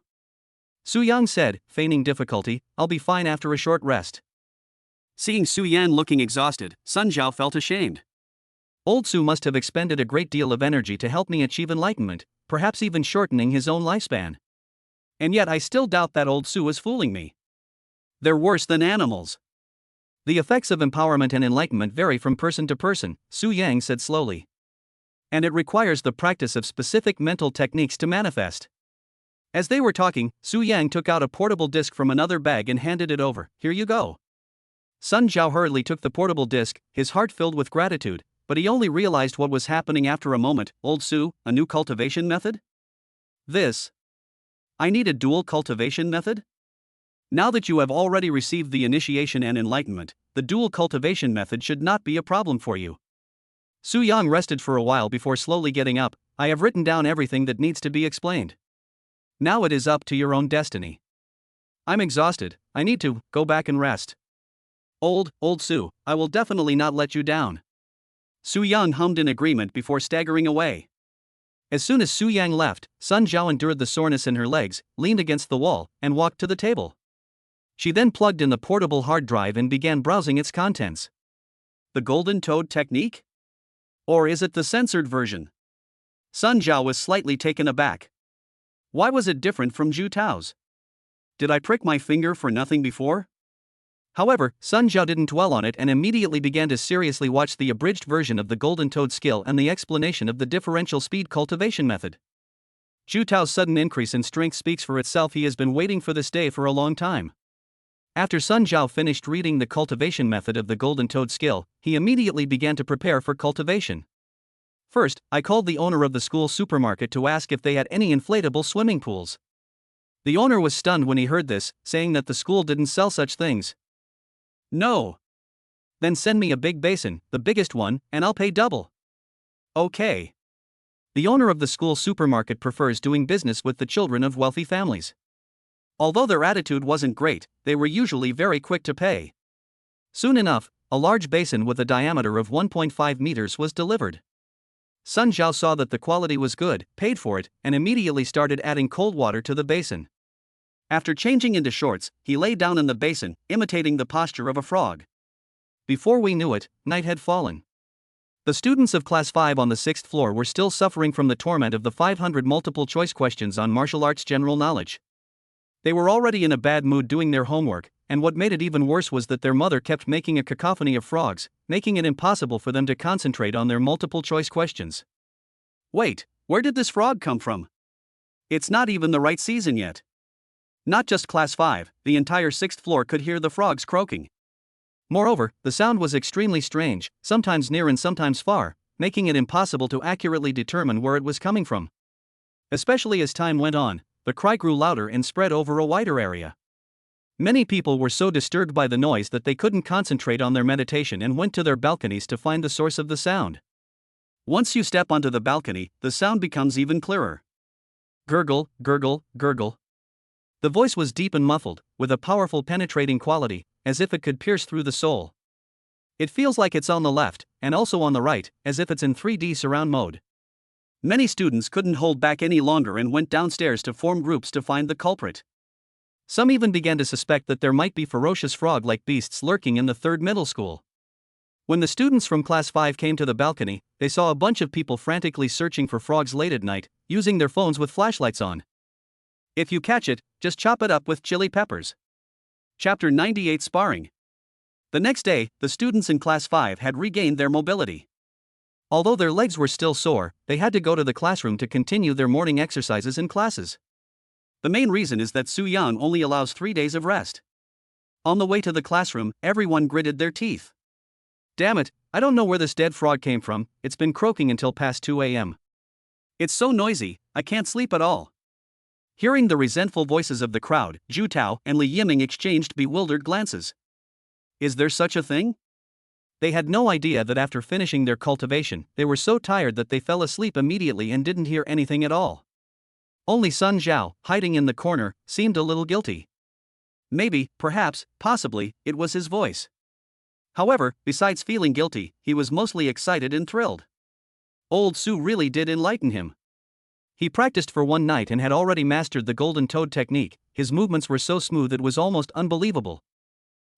Su Yang said, feigning difficulty, I'll be fine after a short rest. Seeing Su Yan looking exhausted, Sun Zhao felt ashamed. Old Su must have expended a great deal of energy to help me achieve enlightenment, perhaps even shortening his own lifespan. And yet I still doubt that Old Su is fooling me. They're worse than animals. The effects of empowerment and enlightenment vary from person to person, Su Yang said slowly. And it requires the practice of specific mental techniques to manifest. As they were talking, Su Yang took out a portable disc from another bag and handed it over. Here you go. Sun Zhao hurriedly took the portable disc, his heart filled with gratitude, but he only realized what was happening after a moment. Old Su, a new cultivation method? I need a dual cultivation method? Now that you have already received the initiation and enlightenment, the dual cultivation method should not be a problem for you. Su Yang rested for a while before slowly getting up. I have written down everything that needs to be explained. Now it is up to your own destiny. I'm exhausted, I need to go back and rest. Old Su, I will definitely not let you down. Su Yang hummed in agreement before staggering away. As soon as Su Yang left, Sun Zhao endured the soreness in her legs, leaned against the wall, and walked to the table. She then plugged in the portable hard drive and began browsing its contents. The Golden Toad technique? Or is it the censored version? Sun Zhao was slightly taken aback. Why was it different from Zhu Tao's? Did I prick my finger for nothing before? However, Sun Zhao didn't dwell on it and immediately began to seriously watch the abridged version of the Golden Toad skill and the explanation of the differential speed cultivation method. Zhu Tao's sudden increase in strength speaks for itself. He has been waiting for this day for a long time. After Sun Zhao finished reading the cultivation method of the Golden Toad skill, he immediately began to prepare for cultivation. First, I called the owner of the school supermarket to ask if they had any inflatable swimming pools. The owner was stunned when he heard this, saying that the school didn't sell such things. No. Then send me a big basin, the biggest one, and I'll pay double. Okay. The owner of the school supermarket prefers doing business with the children of wealthy families. Although their attitude wasn't great, they were usually very quick to pay. Soon enough, a large basin with a diameter of 1.5 meters was delivered. Sun Zhao saw that the quality was good, paid for it, and immediately started adding cold water to the basin. After changing into shorts, he lay down in the basin, imitating the posture of a frog. Before we knew it, night had fallen. The students of Class 5 on the 6th floor were still suffering from the torment of the 500 multiple-choice questions on martial arts general knowledge. They were already in a bad mood doing their homework, and what made it even worse was that their mother kept making a cacophony of frogs, making it impossible for them to concentrate on their multiple-choice questions. Wait, where did this frog come from? It's not even the right season yet. Not just Class 5, the entire 6th floor could hear the frogs croaking. Moreover, the sound was extremely strange, sometimes near and sometimes far, making it impossible to accurately determine where it was coming from. Especially as time went on, the cry grew louder and spread over a wider area. Many people were so disturbed by the noise that they couldn't concentrate on their meditation and went to their balconies to find the source of the sound. Once you step onto the balcony, the sound becomes even clearer. Gurgle, gurgle, gurgle. The voice was deep and muffled, with a powerful penetrating quality, as if it could pierce through the soul. It feels like it's on the left, and also on the right, as if it's in 3D surround mode. Many students couldn't hold back any longer and went downstairs to form groups to find the culprit. Some even began to suspect that there might be ferocious frog-like beasts lurking in the 3rd middle school. When the students from Class 5 came to the balcony, they saw a bunch of people frantically searching for frogs late at night, using their phones with flashlights on. If you catch it, just chop it up with chili peppers. Chapter 98 Sparring. The next day, the students in Class 5 had regained their mobility. Although their legs were still sore, they had to go to the classroom to continue their morning exercises and classes. The main reason is that Su Yang only allows 3 days of rest. On the way to the classroom, everyone gritted their teeth. Damn it, I don't know where this dead frog came from, it's been croaking until past 2 a.m. It's so noisy, I can't sleep at all. Hearing the resentful voices of the crowd, Zhu Tao and Li Yiming exchanged bewildered glances. Is there such a thing? They had no idea that after finishing their cultivation, they were so tired that they fell asleep immediately and didn't hear anything at all. Only Sun Zhao, hiding in the corner, seemed a little guilty. Maybe, perhaps, possibly, it was his voice. However, besides feeling guilty, he was mostly excited and thrilled. Old Su really did enlighten him. He practiced for one night and had already mastered the Golden Toad technique. His movements were so smooth it was almost unbelievable.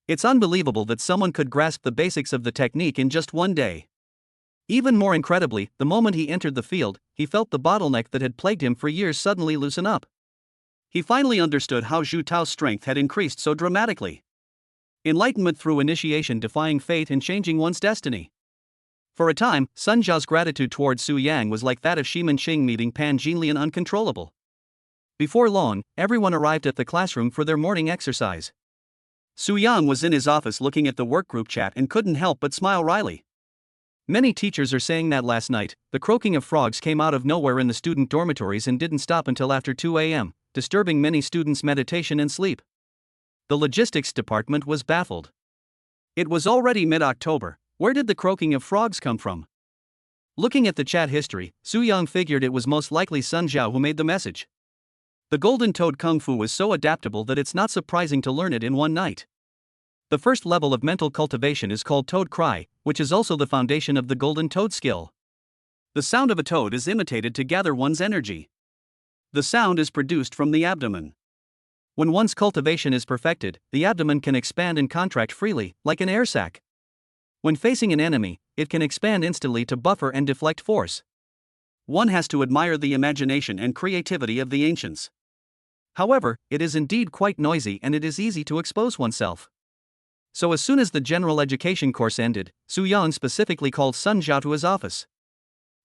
It's unbelievable that someone could grasp the basics of the technique in just one day. Even more incredibly, the moment he entered the field, he felt the bottleneck that had plagued him for years suddenly loosen up. He finally understood how Zhu Tao's strength had increased so dramatically. Enlightenment through initiation, defying fate and changing one's destiny. For a time, Sun Zhao's gratitude towards Su Yang was like that of Shiman Qing meeting Pan Jinlian uncontrollable. Before long, everyone arrived at the classroom for their morning exercise. Su Yang was in his office looking at the workgroup chat and couldn't help but smile wryly. Many teachers are saying that last night, the croaking of frogs came out of nowhere in the student dormitories and didn't stop until after 2 a.m., disturbing many students' meditation and sleep. The logistics department was baffled. It was already mid-October. Where did the croaking of frogs come from? Looking at the chat history, Su Yang figured it was most likely Sun Zhao who made the message. The Golden Toad Kung Fu is so adaptable that it's not surprising to learn it in one night. The first level of mental cultivation is called Toad Cry, which is also the foundation of the Golden Toad skill. The sound of a toad is imitated to gather one's energy. The sound is produced from the abdomen. When one's cultivation is perfected, the abdomen can expand and contract freely, like an air sac. When facing an enemy, it can expand instantly to buffer and deflect force. One has to admire the imagination and creativity of the ancients. However, it is indeed quite noisy and it is easy to expose oneself. So as soon as the general education course ended, Su Yang specifically called Sun Zhao to his office.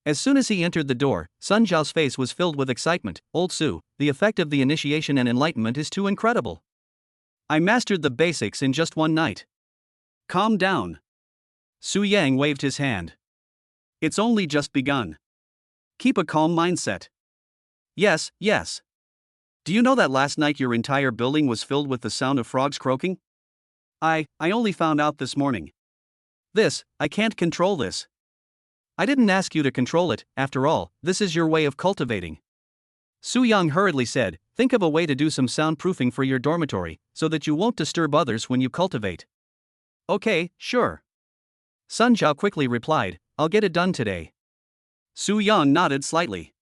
As soon as he entered the door, Sun Zhao's face was filled with excitement. "Old Su, the effect of the initiation and enlightenment is too incredible. I mastered the basics in just one night." "Calm down." Su Yang waved his hand. "It's only just begun. Keep a calm mindset." Yes. Do you know that last night your entire building was filled with the sound of frogs croaking?" I only found out this morning." I can't control this." "I didn't ask you to control it, after all, this is your way of cultivating." Su Yang hurriedly said, "Think of a way to do some soundproofing for your dormitory, so that you won't disturb others when you cultivate." "Okay, sure." Sun Zhao quickly replied, "I'll get it done today." Su Yang nodded slightly.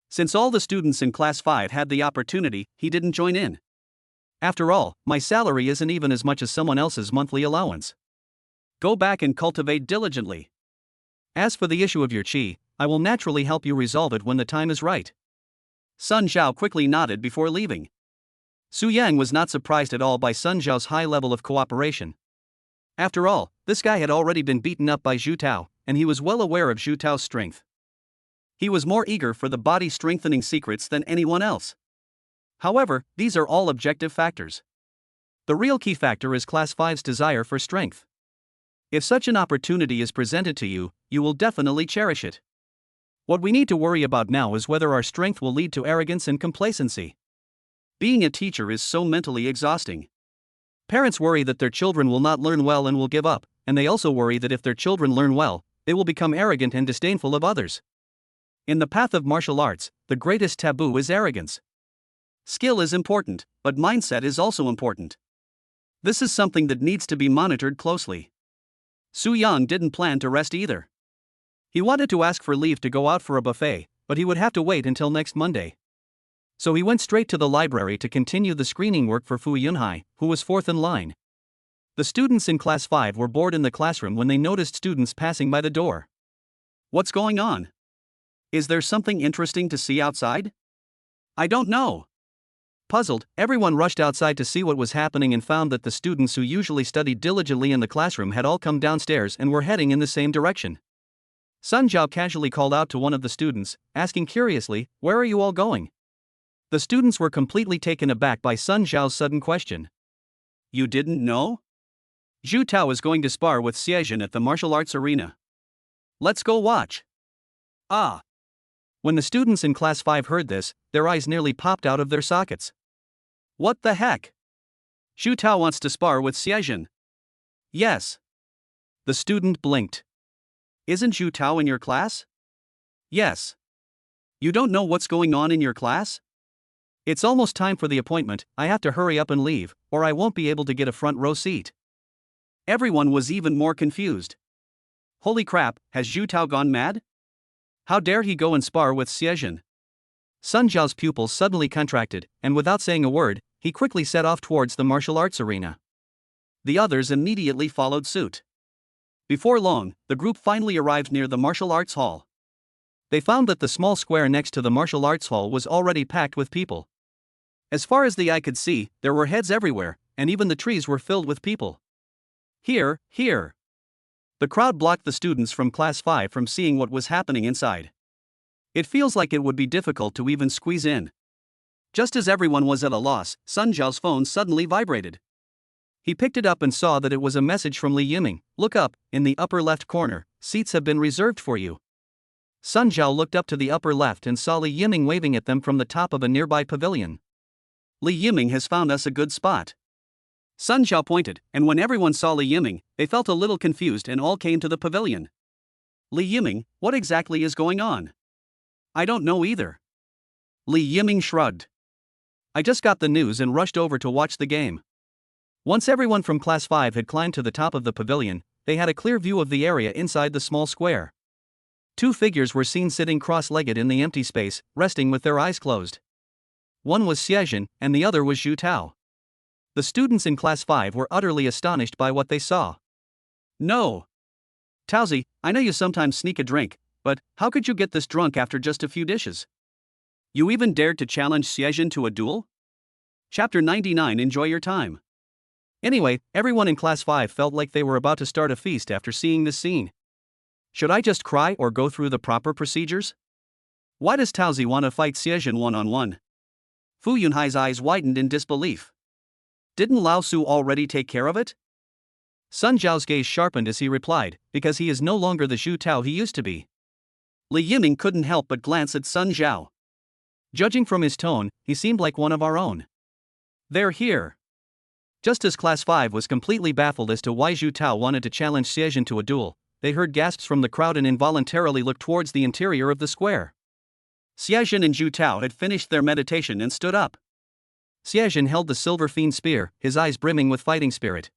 Since all the students in Class 5 had the opportunity, he didn't join in. "After all, my salary isn't even as much as someone else's monthly allowance. Go back and cultivate diligently. As for the issue of your qi, I will naturally help you resolve it when the time is right." Sun Zhao quickly nodded before leaving. Su Yang was not surprised at all by Sun Zhao's high level of cooperation. After all, this guy had already been beaten up by Zhu Tao, and he was well aware of Zhu Tao's strength. He was more eager for the body strengthening secrets than anyone else. However, these are all objective factors. The real key factor is Class 5's desire for strength. If such an opportunity is presented to you, you will definitely cherish it. What we need to worry about now is whether our strength will lead to arrogance and complacency. Being a teacher is so mentally exhausting. Parents worry that their children will not learn well and will give up, and they also worry that if their children learn well, they will become arrogant and disdainful of others. In the path of martial arts, the greatest taboo is arrogance. Skill is important, but mindset is also important. This is something that needs to be monitored closely. Su Yang didn't plan to rest either. He wanted to ask for leave to go out for a buffet, but he would have to wait until next Monday. So he went straight to the library to continue the screening work for Fu Yunhai, who was fourth in line. The students in Class 5 were bored in the classroom when they noticed students passing by the door. "What's going on? Is there something interesting to see outside?" "I don't know." Puzzled, everyone rushed outside to see what was happening and found that the students who usually studied diligently in the classroom had all come downstairs and were heading in the same direction. Sun Zhao casually called out to one of the students, asking curiously, "Where are you all going?" The students were completely taken aback by Sun Zhao's sudden question. "You didn't know? Zhu Tao is going to spar with Xiejin at the martial arts arena. Let's go watch." "Ah." When the students in Class 5 heard this, their eyes nearly popped out of their sockets. "What the heck? Zhu Tao wants to spar with Xiejin?" "Yes." The student blinked. "Isn't Zhu Tao in your class?" "Yes." "You don't know what's going on in your class?" "It's almost time for the appointment, I have to hurry up and leave, or I won't be able to get a front row seat." Everyone was even more confused. Holy crap, has Zhu Tao gone mad? How dare he go and spar with Xiejin? Sun Zhao's pupils suddenly contracted, and without saying a word, he quickly set off towards the martial arts arena. The others immediately followed suit. Before long, the group finally arrived near the martial arts hall. They found that the small square next to the martial arts hall was already packed with people. As far as the eye could see, there were heads everywhere, and even the trees were filled with people. Here. The crowd blocked the students from Class 5 from seeing what was happening inside. It feels like it would be difficult to even squeeze in. Just as everyone was at a loss, Sun Zhao's phone suddenly vibrated. He picked it up and saw that it was a message from Li Yiming. Look up, in the upper left corner, seats have been reserved for you. Sun Zhao looked up to the upper left and saw Li Yiming waving at them from the top of a nearby pavilion. Li Yiming has found us a good spot. Sun Zhao pointed, and when everyone saw Li Yiming, they felt a little confused and all came to the pavilion. Li Yiming, what exactly is going on? I don't know either. Li Yiming shrugged. I just got the news and rushed over to watch the game. Once everyone from Class 5 had climbed to the top of the pavilion, they had a clear view of the area inside the small square. Two figures were seen sitting cross-legged in the empty space, resting with their eyes closed. One was Xiejin, and the other was Zhu Tao. The students in Class 5 were utterly astonished by what they saw. No. Taozi, I know you sometimes sneak a drink, but how could you get this drunk after just a few dishes? You even dared to challenge Xiejin to a duel? Chapter 99. Enjoy your time. Anyway, everyone in Class 5 felt like they were about to start a feast after seeing this scene. Should I just cry or go through the proper procedures? Why does Taozi want to fight Xiejin one-on-one? Fu Yunhai's eyes widened in disbelief. Didn't Lao Su already take care of it? Sun Zhao's gaze sharpened as he replied, because he is no longer the Zhu Tao he used to be. Li Yiming couldn't help but glance at Sun Zhao. Judging from his tone, he seemed like one of our own. They're here. Just as Class 5 was completely baffled as to why Zhu Tao wanted to challenge Xiejin to a duel, they heard gasps from the crowd and involuntarily looked towards the interior of the square. Xiejin and Zhu Tao had finished their meditation and stood up. Xiejin held the silver fiend spear, his eyes brimming with fighting spirit.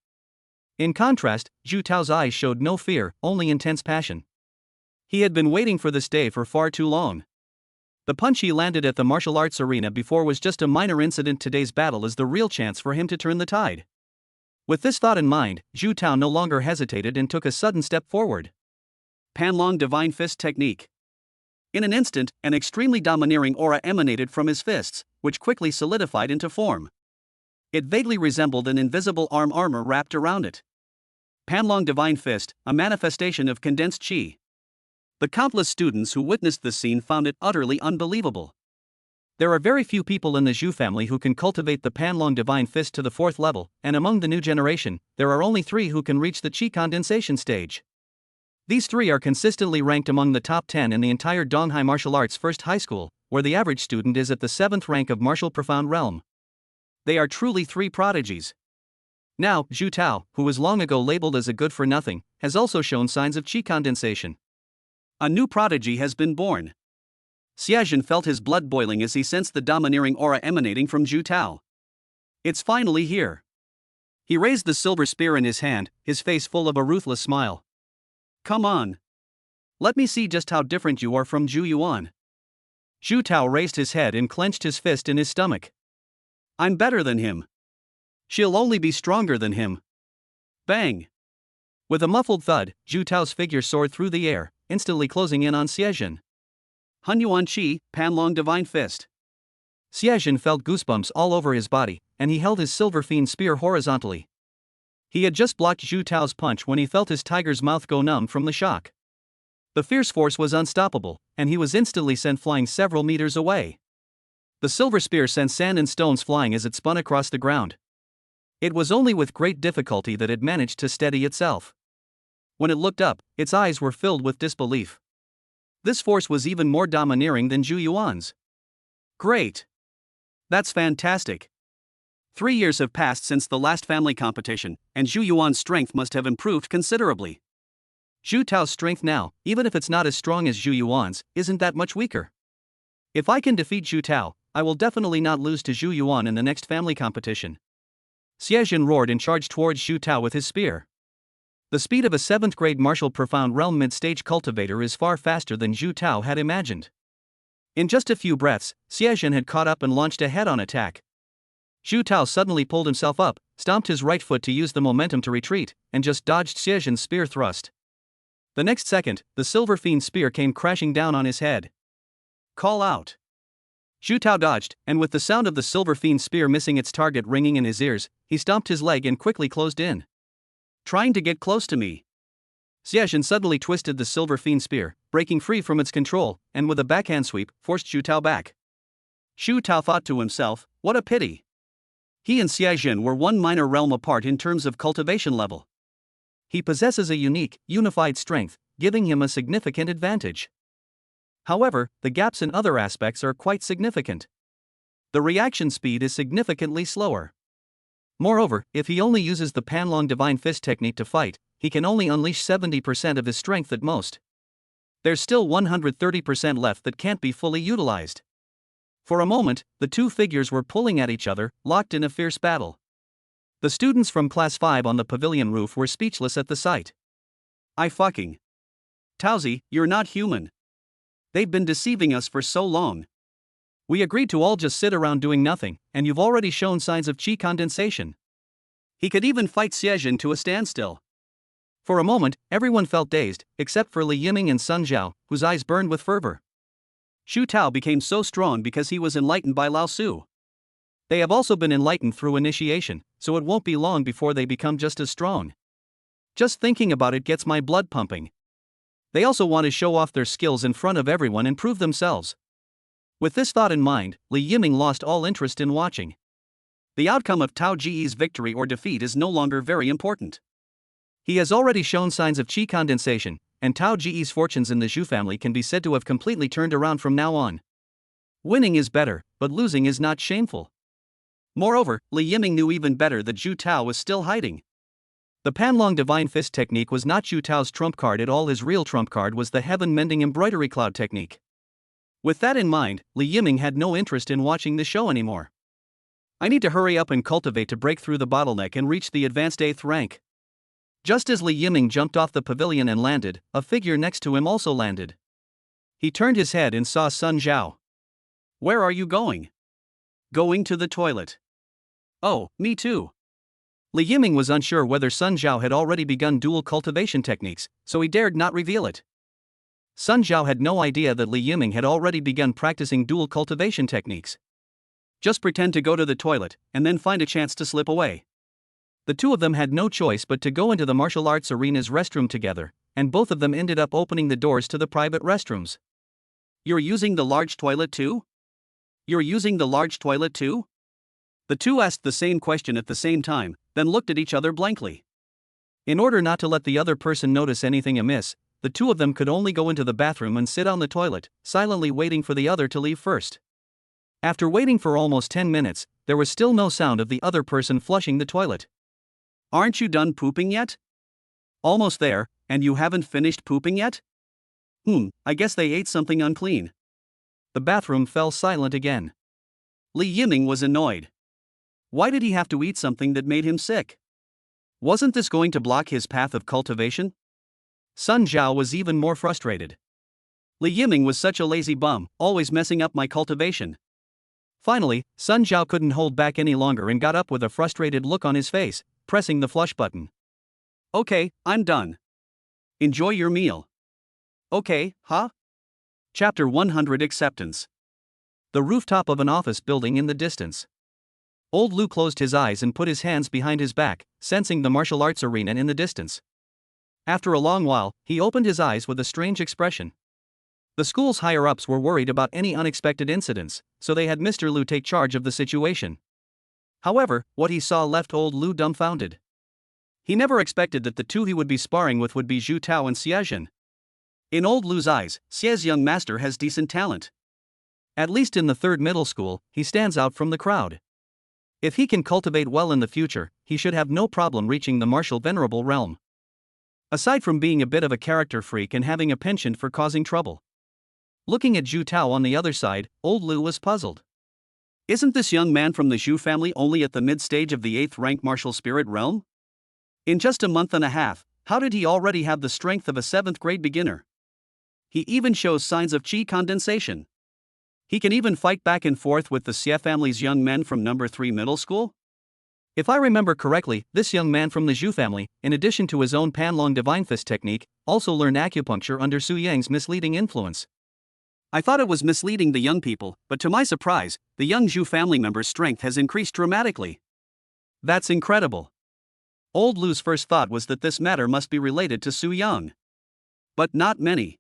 In contrast, Zhu Tao's eyes showed no fear, only intense passion. He had been waiting for this day for far too long. The punch he landed at the martial arts arena before was just a minor incident. Today's battle is the real chance for him to turn the tide. With this thought in mind, Zhu Tao no longer hesitated and took a sudden step forward. Panlong Divine Fist Technique. In an instant, an extremely domineering aura emanated from his fists, which quickly solidified into form. It vaguely resembled an invisible armor wrapped around it. Panlong Divine Fist, a manifestation of condensed qi. The countless students who witnessed this scene found it utterly unbelievable. There are very few people in the Zhu family who can cultivate the Panlong Divine Fist to the 4th level, and among the new generation, there are only 3 who can reach the qi condensation stage. These 3 are consistently ranked among the top 10 in the entire Donghai Martial Arts First High School, where the average student is at the 7th rank of Martial Profound Realm. They are truly 3 prodigies. Now, Zhu Tao, who was long ago labeled as a good-for-nothing, has also shown signs of qi condensation. A new prodigy has been born. Xiejin felt his blood boiling as he sensed the domineering aura emanating from Zhu Tao. It's finally here. He raised the silver spear in his hand, his face full of a ruthless smile. Come on. Let me see just how different you are from Zhu Yuan. Zhu Tao raised his head and clenched his fist in his stomach. I'm better than him. She'll only be stronger than him. Bang! With a muffled thud, Zhu Tao's figure soared through the air, instantly closing in on Xiejin. Hunyuan Qi, Panlong Divine Fist. Xiejin felt goosebumps all over his body, and he held his silver fiend spear horizontally. He had just blocked Zhu Tao's punch when he felt his tiger's mouth go numb from the shock. The fierce force was unstoppable, and he was instantly sent flying several meters away. The silver spear sent sand and stones flying as it spun across the ground. It was only with great difficulty that it managed to steady itself. When it looked up, its eyes were filled with disbelief. This force was even more domineering than Zhu Yuan's. Great! That's fantastic! 3 years have passed since the last family competition, and Zhu Yuan's strength must have improved considerably. Zhu Tao's strength now, even if it's not as strong as Zhu Yuan's, isn't that much weaker. If I can defeat Zhu Tao, I will definitely not lose to Zhu Yuan in the next family competition. Xiejin roared and charged towards Zhu Tao with his spear. The speed of a 7th grade martial profound realm mid-stage cultivator is far faster than Zhu Tao had imagined. In just a few breaths, Xiejin had caught up and launched a head-on attack. Zhu Tao suddenly pulled himself up, stomped his right foot to use the momentum to retreat, and just dodged Xiejin's spear thrust. The next second, the silver fiend spear came crashing down on his head. Call out! Zhu Tao dodged, and with the sound of the silver fiend spear missing its target ringing in his ears, he stomped his leg and quickly closed in. Trying to get close to me. Xiejin suddenly twisted the silver fiend spear, breaking free from its control, and with a backhand sweep, forced Zhu Tao back. Zhu Tao thought to himself, what a pity. He and Xiaojun were one minor realm apart in terms of cultivation level. He possesses a unique, unified strength, giving him a significant advantage. However, the gaps in other aspects are quite significant. The reaction speed is significantly slower. Moreover, if he only uses the Panlong Divine Fist technique to fight, he can only unleash 70% of his strength at most. There's still 130% left that can't be fully utilized. For a moment, the two figures were pulling at each other, locked in a fierce battle. The students from Class 5 on the pavilion roof were speechless at the sight. I fucking. Taozi, you're not human. They've been deceiving us for so long. We agreed to all just sit around doing nothing, and you've already shown signs of chi condensation. He could even fight Xiaojun to a standstill. For a moment, everyone felt dazed, except for Li Yiming and Sun Zhao, whose eyes burned with fervor. Xu Tao became so strong because he was enlightened by Lao Su. They have also been enlightened through initiation, so it won't be long before they become just as strong. Just thinking about it gets my blood pumping. They also want to show off their skills in front of everyone and prove themselves. With this thought in mind, Li Yiming lost all interest in watching. The outcome of Tao Ji's victory or defeat is no longer very important. He has already shown signs of chi condensation, and Tao Ji's fortunes in the Zhu family can be said to have completely turned around from now on. Winning is better, but losing is not shameful. Moreover, Li Yiming knew even better that Zhu Tao was still hiding. The Panlong Divine Fist technique was not Zhu Tao's trump card at all. His real trump card was the heaven-mending embroidery cloud technique. With that in mind, Li Yiming had no interest in watching the show anymore. I need to hurry up and cultivate to break through the bottleneck and reach the advanced 8th rank. Just as Li Yiming jumped off the pavilion and landed, a figure next to him also landed. He turned his head and saw Sun Zhao. Where are you going? Going to the toilet. Oh, me too. Li Yiming was unsure whether Sun Zhao had already begun dual cultivation techniques, so he dared not reveal it. Sun Zhao had no idea that Li Yiming had already begun practicing dual cultivation techniques. Just pretend to go to the toilet, and then find a chance to slip away. The two of them had no choice but to go into the martial arts arena's restroom together, and both of them ended up opening the doors to the private restrooms. You're using the large toilet too? You're using the large toilet too? The two asked the same question at the same time, then looked at each other blankly. In order not to let the other person notice anything amiss, the two of them could only go into the bathroom and sit on the toilet, silently waiting for the other to leave first. After waiting for almost 10 minutes, there was still no sound of the other person flushing the toilet. Aren't you done pooping yet? Almost there, and you haven't finished pooping yet? I guess they ate something unclean. The bathroom fell silent again. Li Yiming was annoyed. Why did he have to eat something that made him sick? Wasn't this going to block his path of cultivation? Sun Zhao was even more frustrated. Li Yiming was such a lazy bum, always messing up my cultivation. Finally, Sun Zhao couldn't hold back any longer and got up with a frustrated look on his face, pressing the flush button. Okay, I'm done. Enjoy your meal. Okay, huh? Chapter 100 Acceptance. The rooftop of an office building in the distance. Old Lu closed his eyes and put his hands behind his back, sensing the martial arts arena in the distance. After a long while, he opened his eyes with a strange expression. The school's higher-ups were worried about any unexpected incidents, so they had Mr. Lu take charge of the situation. However, what he saw left old Lu dumbfounded. He never expected that the two he would be sparring with would be Zhu Tao and Xiaojun. In old Lu's eyes, Xia's young master has decent talent. At least in the 3rd middle school, he stands out from the crowd. If he can cultivate well in the future, he should have no problem reaching the martial venerable realm. Aside from being a bit of a character freak and having a penchant for causing trouble. Looking at Zhu Tao on the other side, old Lu was puzzled. Isn't this young man from the Zhu family only at the mid-stage of the 8th rank martial spirit realm? In just a month and a half, how did he already have the strength of a 7th grade beginner? He even shows signs of chi condensation. He can even fight back and forth with the Xie family's young men from number 3 middle school? If I remember correctly, this young man from the Zhu family, in addition to his own Panlong Divine Fist technique, also learned acupuncture under Su Yang's misleading influence. I thought it was misleading the young people, but to my surprise, the young Zhu family member's strength has increased dramatically. That's incredible. Old Lu's first thought was that this matter must be related to Su Yang. But not many.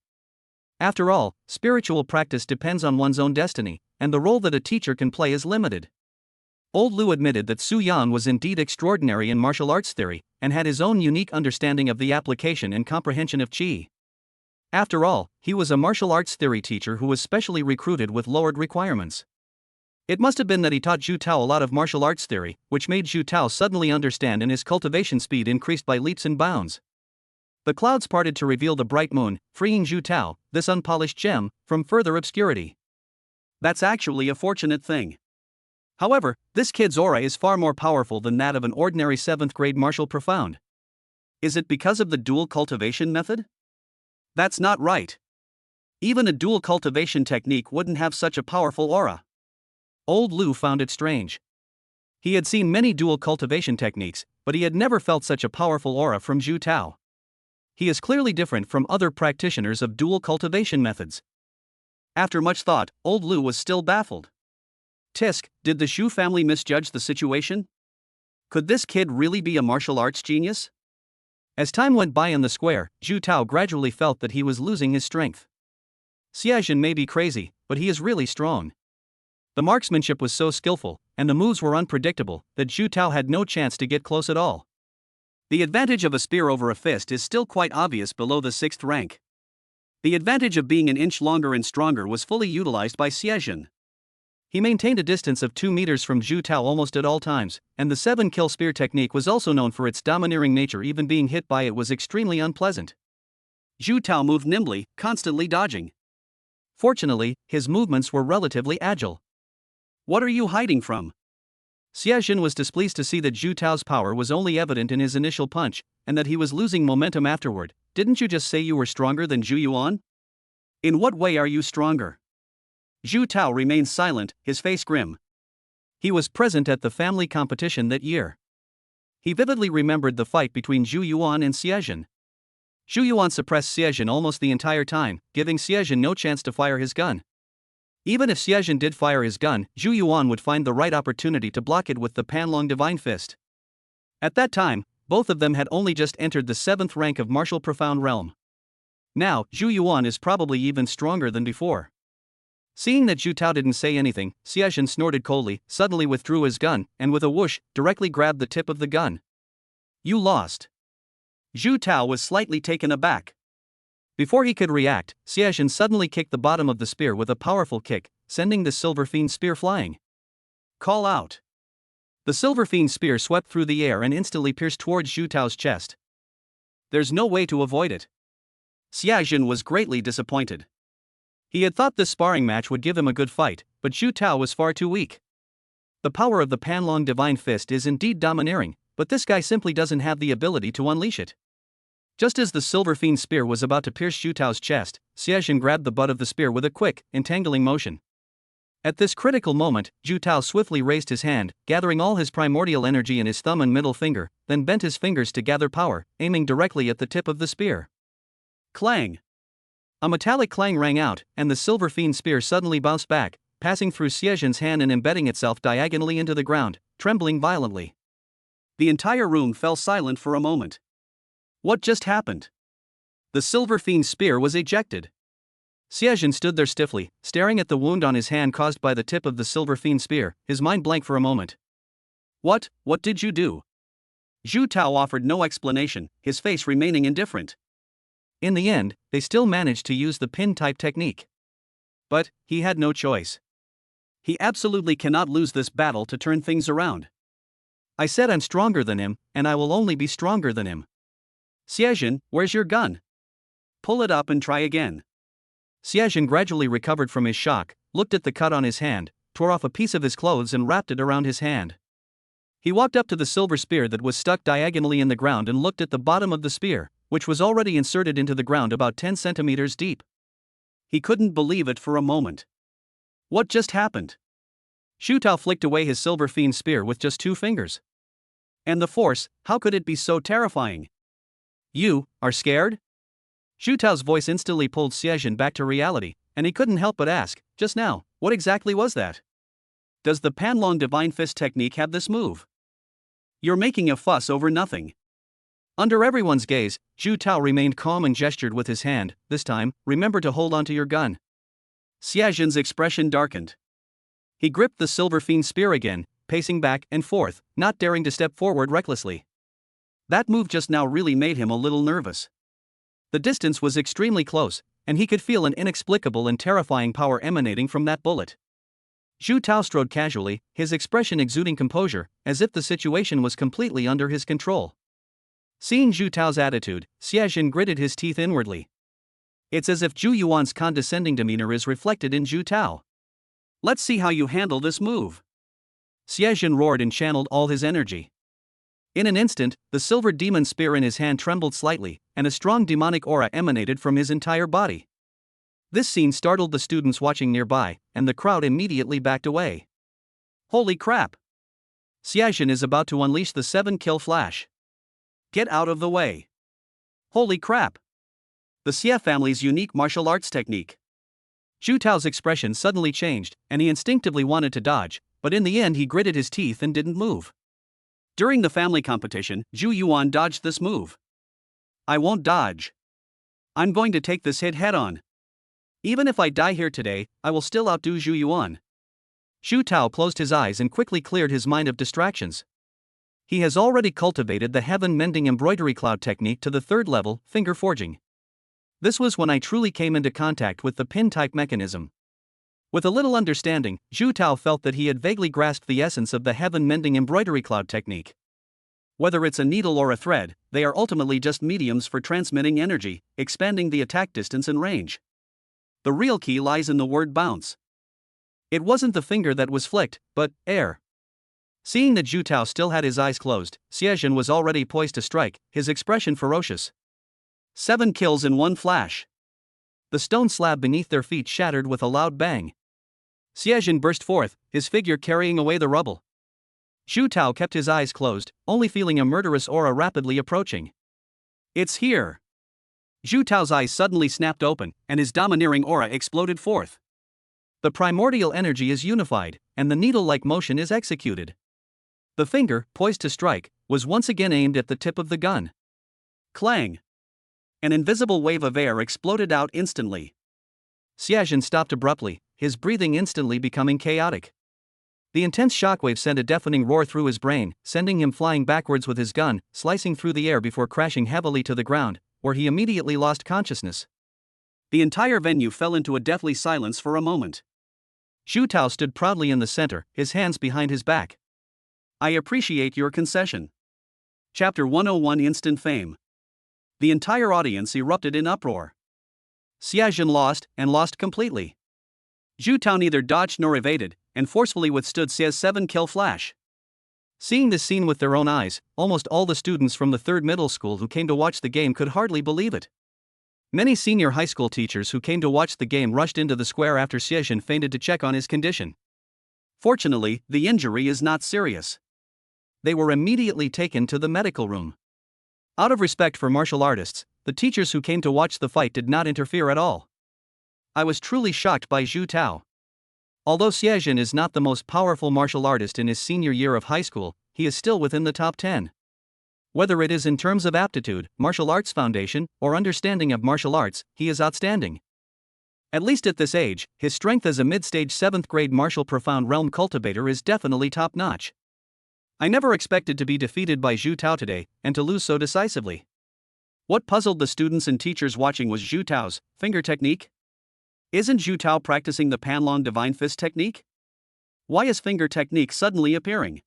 After all, spiritual practice depends on one's own destiny, and the role that a teacher can play is limited. Old Liu admitted that Su Yan was indeed extraordinary in martial arts theory, and had his own unique understanding of the application and comprehension of qi. After all, he was a martial arts theory teacher who was specially recruited with lowered requirements. It must have been that he taught Zhu Tao a lot of martial arts theory, which made Zhu Tao suddenly understand, and his cultivation speed increased by leaps and bounds. The clouds parted to reveal the bright moon, freeing Zhu Tao, this unpolished gem, from further obscurity. That's actually a fortunate thing. However, this kid's aura is far more powerful than that of an ordinary 7th grade martial profound. Is it because of the dual cultivation method? That's not right. Even a dual cultivation technique wouldn't have such a powerful aura. Old Liu found it strange. He had seen many dual cultivation techniques, but he had never felt such a powerful aura from Zhu Tao. He is clearly different from other practitioners of dual cultivation methods. After much thought, Old Liu was still baffled. Tisk, did the Shu family misjudge the situation? Could this kid really be a martial arts genius? As time went by in the square, Zhu Tao gradually felt that he was losing his strength. Xiaojun may be crazy, but he is really strong. The marksmanship was so skillful, and the moves were unpredictable, that Zhu Tao had no chance to get close at all. The advantage of a spear over a fist is still quite obvious below the 6th rank. The advantage of being an inch longer and stronger was fully utilized by Xiaojun. He maintained a distance of 2 meters from Zhu Tao almost at all times, and the 7-kill spear technique was also known for its domineering nature. Even being hit by it was extremely unpleasant. Zhu Tao moved nimbly, constantly dodging. Fortunately, his movements were relatively agile. What are you hiding from? Xiaojun was displeased to see that Zhu Tao's power was only evident in his initial punch, and that he was losing momentum afterward. Didn't you just say you were stronger than Zhu Yuan? In what way are you stronger? Zhu Tao remained silent, his face grim. He was present at the family competition that year. He vividly remembered the fight between Zhu Yuan and Xiaojun. Zhu Yuan suppressed Xiaojun almost the entire time, giving Xiaojun no chance to fire his gun. Even if Xiaojun did fire his gun, Zhu Yuan would find the right opportunity to block it with the Panlong Divine Fist. At that time, both of them had only just entered the 7th rank of martial profound realm. Now, Zhu Yuan is probably even stronger than before. Seeing that Zhu Tao didn't say anything, Xiaojun snorted coldly, suddenly withdrew his gun, and with a whoosh, directly grabbed the tip of the gun. You lost. Zhu Tao was slightly taken aback. Before he could react, Xiaojun suddenly kicked the bottom of the spear with a powerful kick, sending the Silver Fiend spear flying. Call out. The Silver Fiend spear swept through the air and instantly pierced towards Zhu Tao's chest. There's no way to avoid it. Xiaojun was greatly disappointed. He had thought this sparring match would give him a good fight, but Zhu Tao was far too weak. The power of the Panlong Divine Fist is indeed domineering, but this guy simply doesn't have the ability to unleash it. Just as the Silver Fiend spear was about to pierce Zhu Tao's chest, Xiaojun grabbed the butt of the spear with a quick, entangling motion. At this critical moment, Zhu Tao swiftly raised his hand, gathering all his primordial energy in his thumb and middle finger, then bent his fingers to gather power, aiming directly at the tip of the spear. Clang! A metallic clang rang out, and the Silver Fiend spear suddenly bounced back, passing through Xiaojun's hand and embedding itself diagonally into the ground, trembling violently. The entire room fell silent for a moment. What just happened? The Silver Fiend spear was ejected. Xiaojun stood there stiffly, staring at the wound on his hand caused by the tip of the Silver Fiend spear, his mind blank for a moment. What did you do? Zhu Tao offered no explanation, his face remaining indifferent. In the end, they still managed to use the pin-type technique. But he had no choice. He absolutely cannot lose this battle to turn things around. I said I'm stronger than him, and I will only be stronger than him. Xiaojun, where's your gun? Pull it up and try again. Xiaojun gradually recovered from his shock, looked at the cut on his hand, tore off a piece of his clothes and wrapped it around his hand. He walked up to the silver spear that was stuck diagonally in the ground and looked at the bottom of the spear, which was already inserted into the ground about 10 centimeters deep. He couldn't believe it for a moment. What just happened? Zhu Tao flicked away his Silver Fiend spear with just 2 fingers. And the force, how could it be so terrifying? You are scared? Zhu Tao's voice instantly pulled Xiaojun back to reality, and he couldn't help but ask, just now, what exactly was that? Does the Panlong Divine Fist technique have this move? You're making a fuss over nothing. Under everyone's gaze, Zhu Tao remained calm and gestured with his hand. This time, remember to hold onto your gun. Xiaojun's expression darkened. He gripped the Silver Fiend spear again, pacing back and forth, not daring to step forward recklessly. That move just now really made him a little nervous. The distance was extremely close, and he could feel an inexplicable and terrifying power emanating from that bullet. Zhu Tao strode casually, his expression exuding composure, as if the situation was completely under his control. Seeing Zhu Tao's attitude, Xiaojin gritted his teeth inwardly. It's as if Zhu Yuan's condescending demeanor is reflected in Zhu Tao. Let's see how you handle this move. Xiaojin roared and channeled all his energy. In an instant, the silver demon spear in his hand trembled slightly, and a strong demonic aura emanated from his entire body. This scene startled the students watching nearby, and the crowd immediately backed away. Holy crap! Xiaojin is about to unleash the 7-kill flash. Get out of the way. Holy crap! The Xie family's unique martial arts technique. Zhu Tao's expression suddenly changed, and he instinctively wanted to dodge, but in the end he gritted his teeth and didn't move. During the family competition, Zhu Yuan dodged this move. I won't dodge. I'm going to take this hit head-on. Even if I die here today, I will still outdo Zhu Yuan. Zhu Tao closed his eyes and quickly cleared his mind of distractions. He has already cultivated the heaven-mending embroidery cloud technique to the 3rd level, finger forging. This was when I truly came into contact with the pin-type mechanism. With a little understanding, Zhu Tao felt that he had vaguely grasped the essence of the heaven-mending embroidery cloud technique. Whether it's a needle or a thread, they are ultimately just mediums for transmitting energy, expanding the attack distance and range. The real key lies in the word bounce. It wasn't the finger that was flicked, but air. Seeing that Zhu Tao still had his eyes closed, Xiaojin was already poised to strike, his expression ferocious. 7 kills in one flash. The stone slab beneath their feet shattered with a loud bang. Xiaojin burst forth, his figure carrying away the rubble. Zhu Tao kept his eyes closed, only feeling a murderous aura rapidly approaching. It's here. Zhu Tao's eyes suddenly snapped open, and his domineering aura exploded forth. The primordial energy is unified, and the needle-like motion is executed. The finger, poised to strike, was once again aimed at the tip of the gun. Clang! An invisible wave of air exploded out instantly. Xiaojin stopped abruptly, his breathing instantly becoming chaotic. The intense shockwave sent a deafening roar through his brain, sending him flying backwards with his gun, slicing through the air before crashing heavily to the ground, where he immediately lost consciousness. The entire venue fell into a deathly silence for a moment. Zhu Tao stood proudly in the center, his hands behind his back. I appreciate your concession. Chapter 101 Instant Fame. The entire audience erupted in uproar. Xiaojin lost, and lost completely. Zhu Tao neither dodged nor evaded, and forcefully withstood Xie's 7-kill flash. Seeing this scene with their own eyes, almost all the students from the 3rd middle school who came to watch the game could hardly believe it. Many senior high school teachers who came to watch the game rushed into the square after Xiaojin fainted to check on his condition. Fortunately, the injury is not serious. They were immediately taken to the medical room. Out of respect for martial artists, the teachers who came to watch the fight did not interfere at all. I was truly shocked by Zhu Tao. Although Xiaojin is not the most powerful martial artist in his senior year of high school, he is still within the top 10. Whether it is in terms of aptitude, martial arts foundation, or understanding of martial arts, he is outstanding. At least at this age, his strength as a mid-stage 7th grade martial profound realm cultivator is definitely top-notch. I never expected to be defeated by Zhu Tao today, and to lose so decisively. What puzzled the students and teachers watching was Zhu Tao's finger technique. Isn't Zhu Tao practicing the Panlong Divine Fist technique? Why is finger technique suddenly appearing?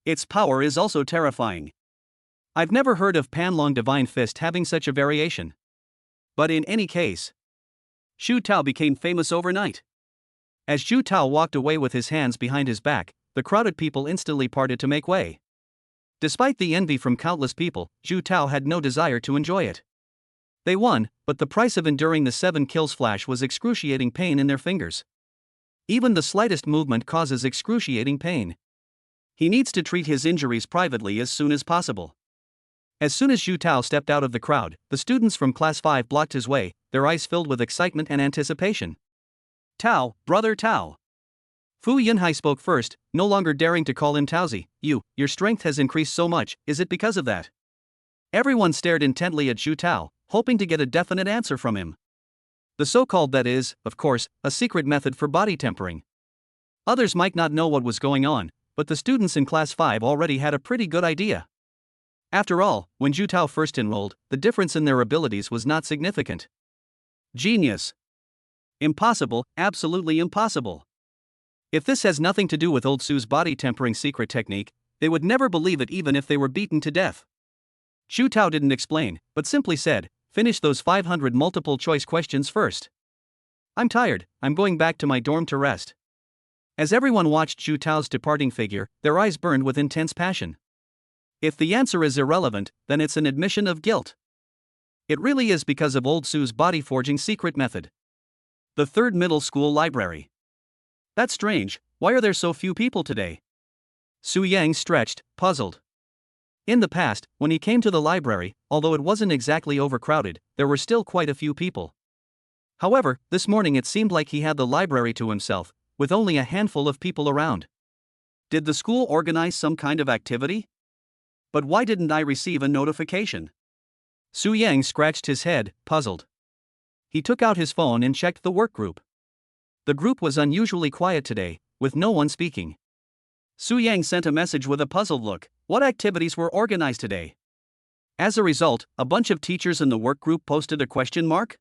Its power is also terrifying. I've never heard of Panlong Divine Fist having such a variation. But in any case, Zhu Tao became famous overnight. As Zhu Tao walked away with his hands behind his back, the crowded people instantly parted to make way. Despite the envy from countless people, Zhu Tao had no desire to enjoy it. They won, but the price of enduring the 7 kills flash was excruciating pain in their fingers. Even the slightest movement causes excruciating pain. He needs to treat his injuries privately as soon as possible. As soon as Zhu Tao stepped out of the crowd, the students from Class 5 blocked his way, their eyes filled with excitement and anticipation. Tao, brother Tao. Fu Yunhai spoke first, no longer daring to call him Taozi. Your strength has increased so much, is it because of that? Everyone stared intently at Zhu Tao, hoping to get a definite answer from him. The so-called that is, of course, a secret method for body tempering. Others might not know what was going on, but the students in Class 5 already had a pretty good idea. After all, when Zhu Tao first enrolled, the difference in their abilities was not significant. Genius. Impossible, absolutely impossible. If this has nothing to do with old Su's body tempering secret technique, they would never believe it even if they were beaten to death. Zhu Tao didn't explain, but simply said, "Finish those 500 multiple choice questions first. I'm tired, I'm going back to my dorm to rest." As everyone watched Zhu Tao's departing figure, their eyes burned with intense passion. If the answer is irrelevant, then it's an admission of guilt. It really is because of old Su's body forging secret method. The third middle school library. That's strange, why are there so few people today? Su Yang stretched, puzzled. In the past, when he came to the library, although it wasn't exactly overcrowded, there were still quite a few people. However, this morning it seemed like he had the library to himself, with only a handful of people around. Did the school organize some kind of activity? But why didn't I receive a notification? Su Yang scratched his head, puzzled. He took out his phone and checked the work group. The group was unusually quiet today, with no one speaking. Su Yang sent a message with a puzzled look. What activities were organized today? As a result, a bunch of teachers in the work group posted a question mark?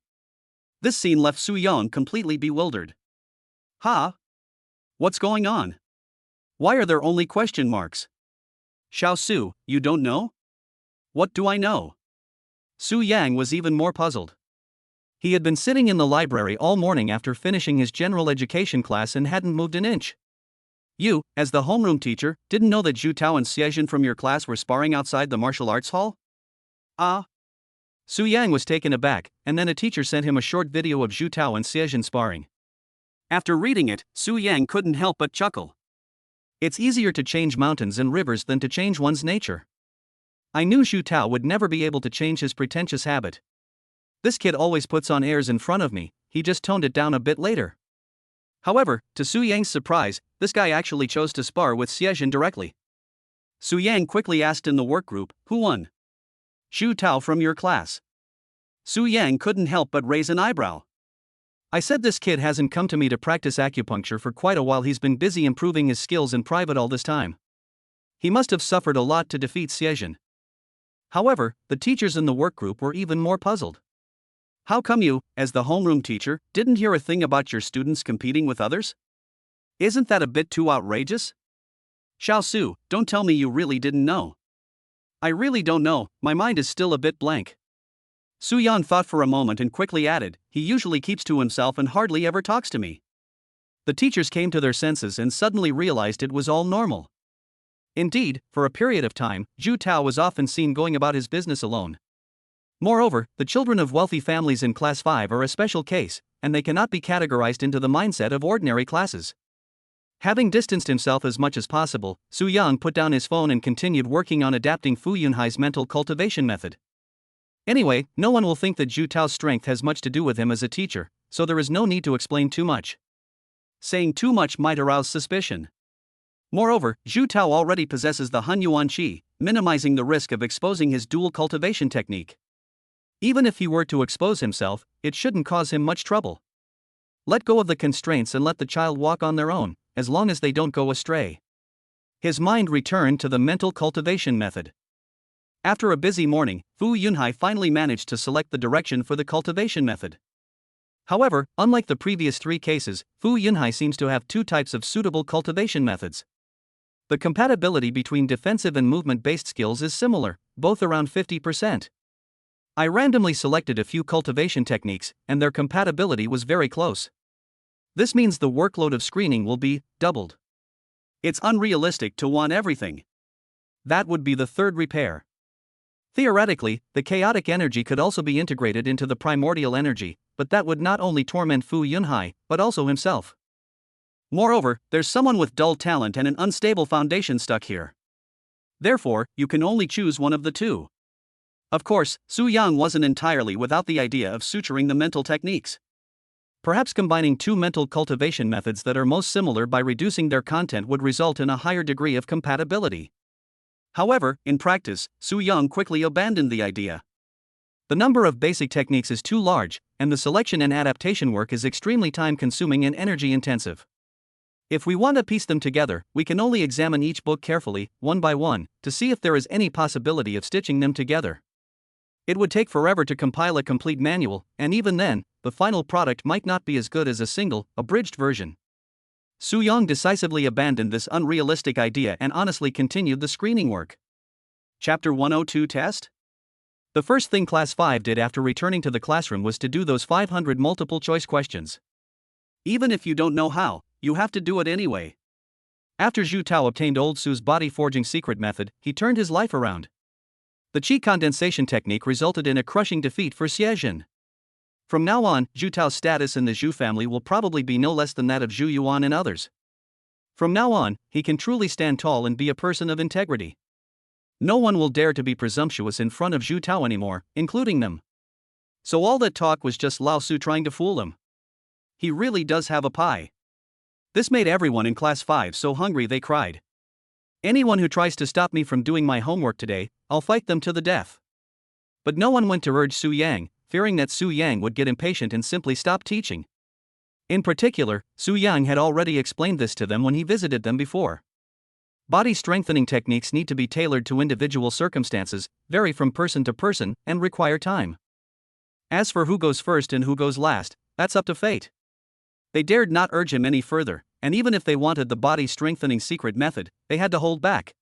This scene left Su Yang completely bewildered. Huh? What's going on? Why are there only question marks? Xiao Su, you don't know? What do I know? Su Yang was even more puzzled. He had been sitting in the library all morning after finishing his general education class and hadn't moved an inch. You, as the homeroom teacher, didn't know that Zhu Tao and Xiejin from your class were sparring outside the martial arts hall? Ah. Su Yang was taken aback, and then a teacher sent him a short video of Zhu Tao and Xiejin sparring. After reading it, Su Yang couldn't help but chuckle. It's easier to change mountains and rivers than to change one's nature. I knew Zhu Tao would never be able to change his pretentious habit. This kid always puts on airs in front of me, he just toned it down a bit later. However, to Su Yang's surprise, this guy actually chose to spar with Xiejin directly. Su Yang quickly asked in the work group, "Who won?" "Zhu Tao from your class." Su Yang couldn't help but raise an eyebrow. "I said this kid hasn't come to me to practice acupuncture for quite a while. He's been busy improving his skills in private all this time. He must have suffered a lot to defeat Xiejin." However, the teachers in the work group were even more puzzled. "How come you, as the homeroom teacher, didn't hear a thing about your students competing with others? Isn't that a bit too outrageous? Xiao Su, don't tell me you really didn't know." "I really don't know, my mind is still a bit blank." Su Yan thought for a moment and quickly added, "He usually keeps to himself and hardly ever talks to me." The teachers came to their senses and suddenly realized it was all normal. Indeed, for a period of time, Zhu Tao was often seen going about his business alone. Moreover, the children of wealthy families in Class 5 are a special case, and they cannot be categorized into the mindset of ordinary classes. Having distanced himself as much as possible, Su Yang put down his phone and continued working on adapting Fu Yunhai's mental cultivation method. Anyway, no one will think that Zhu Tao's strength has much to do with him as a teacher, so there is no need to explain too much. Saying too much might arouse suspicion. Moreover, Zhu Tao already possesses the Han Yuan Qi, minimizing the risk of exposing his dual cultivation technique. Even if he were to expose himself, it shouldn't cause him much trouble. Let go of the constraints and let the child walk on their own, as long as they don't go astray. His mind returned to the mental cultivation method. After a busy morning, Fu Yunhai finally managed to select the direction for the cultivation method. However, unlike the previous three cases, Fu Yunhai seems to have two types of suitable cultivation methods. The compatibility between defensive and movement-based skills is similar, both around 50%. I randomly selected a few cultivation techniques, and their compatibility was very close. This means the workload of screening will be doubled. It's unrealistic to want everything. That would be the third repair. Theoretically, the chaotic energy could also be integrated into the primordial energy, but that would not only torment Fu Yunhai, but also himself. Moreover, there's someone with dull talent and an unstable foundation stuck here. Therefore, you can only choose one of the two. Of course, Su Yang wasn't entirely without the idea of suturing the mental techniques. Perhaps combining two mental cultivation methods that are most similar by reducing their content would result in a higher degree of compatibility. However, in practice, Su Yang quickly abandoned the idea. The number of basic techniques is too large, and the selection and adaptation work is extremely time-consuming and energy-intensive. If we want to piece them together, we can only examine each book carefully, one by one, to see if there is any possibility of stitching them together. It would take forever to compile a complete manual, and even then, the final product might not be as good as a single, abridged version. Soo-young decisively abandoned this unrealistic idea and honestly continued the screening work. Chapter 102 Test? The first thing Class 5 did after returning to the classroom was to do those 500 multiple-choice questions. Even if you don't know how, you have to do it anyway. After Zhu Tao obtained Old Su's body-forging secret method, he turned his life around. The qi condensation technique resulted in a crushing defeat for Xiejin. From now on, Zhu Tao's status in the Zhu family will probably be no less than that of Zhu Yuan and others. From now on, he can truly stand tall and be a person of integrity. No one will dare to be presumptuous in front of Zhu Tao anymore, including them. So all that talk was just Lao Su trying to fool him. He really does have a pie. This made everyone in Class 5 so hungry they cried. Anyone who tries to stop me from doing my homework today, I'll fight them to the death. But no one went to urge Su-yang, fearing that Su-yang would get impatient and simply stop teaching. In particular, Su-yang had already explained this to them when he visited them before. Body strengthening techniques need to be tailored to individual circumstances, vary from person to person, and require time. As for who goes first and who goes last, that's up to fate. They dared not urge him any further, and even if they wanted the body strengthening secret method, they had to hold back.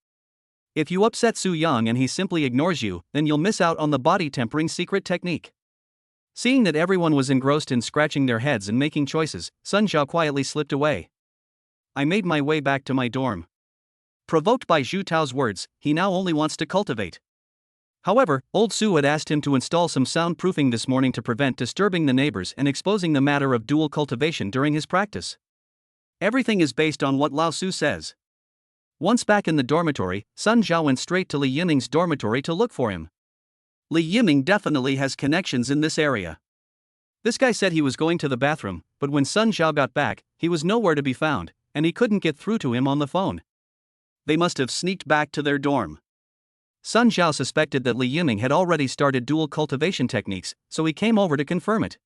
If you upset Su-young and he simply ignores you, then you'll miss out on the body tempering secret technique. Seeing that everyone was engrossed in scratching their heads and making choices, Sun Zhao quietly slipped away. I made my way back to my dorm. Provoked by Zhu Tao's words, he now only wants to cultivate. However, Old Su had asked him to install some soundproofing this morning to prevent disturbing the neighbors and exposing the matter of dual cultivation during his practice. Everything is based on what Lao Su says. Once back in the dormitory, Sun Zhao went straight to Li Yiming's dormitory to look for him. Li Yiming definitely has connections in this area. This guy said he was going to the bathroom, but when Sun Zhao got back, he was nowhere to be found, and he couldn't get through to him on the phone. They must have sneaked back to their dorm. Sun Zhao suspected that Li Yiming had already started dual cultivation techniques, so he came over to confirm it.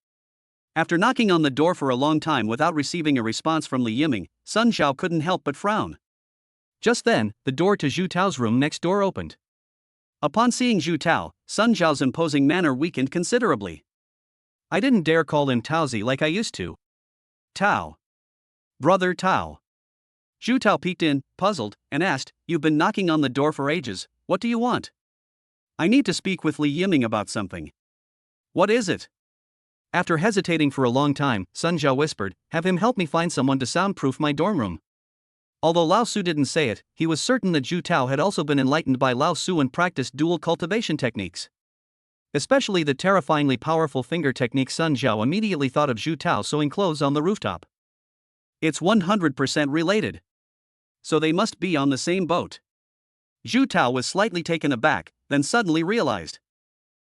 After knocking on the door for a long time without receiving a response from Li Yiming, Sun Zhao couldn't help but frown. Just then, the door to Zhu Tao's room next door opened. Upon seeing Zhu Tao, Sun Zhao's imposing manner weakened considerably. I didn't dare call him Taozi like I used to. Tao. Brother Tao. Zhu Tao peeked in, puzzled, and asked, "You've been knocking on the door for ages, what do you want?" "I need to speak with Li Yiming about something." "What is it?" After hesitating for a long time, Sun Zhao whispered, "Have him help me find someone to soundproof my dorm room." Although Lao Su didn't say it, he was certain that Zhu Tao had also been enlightened by Lao Su and practiced dual cultivation techniques. Especially the terrifyingly powerful finger technique. Sun Zhao immediately thought of Zhu Tao sewing clothes on the rooftop. It's 100% related. So they must be on the same boat. Zhu Tao was slightly taken aback, then suddenly realized.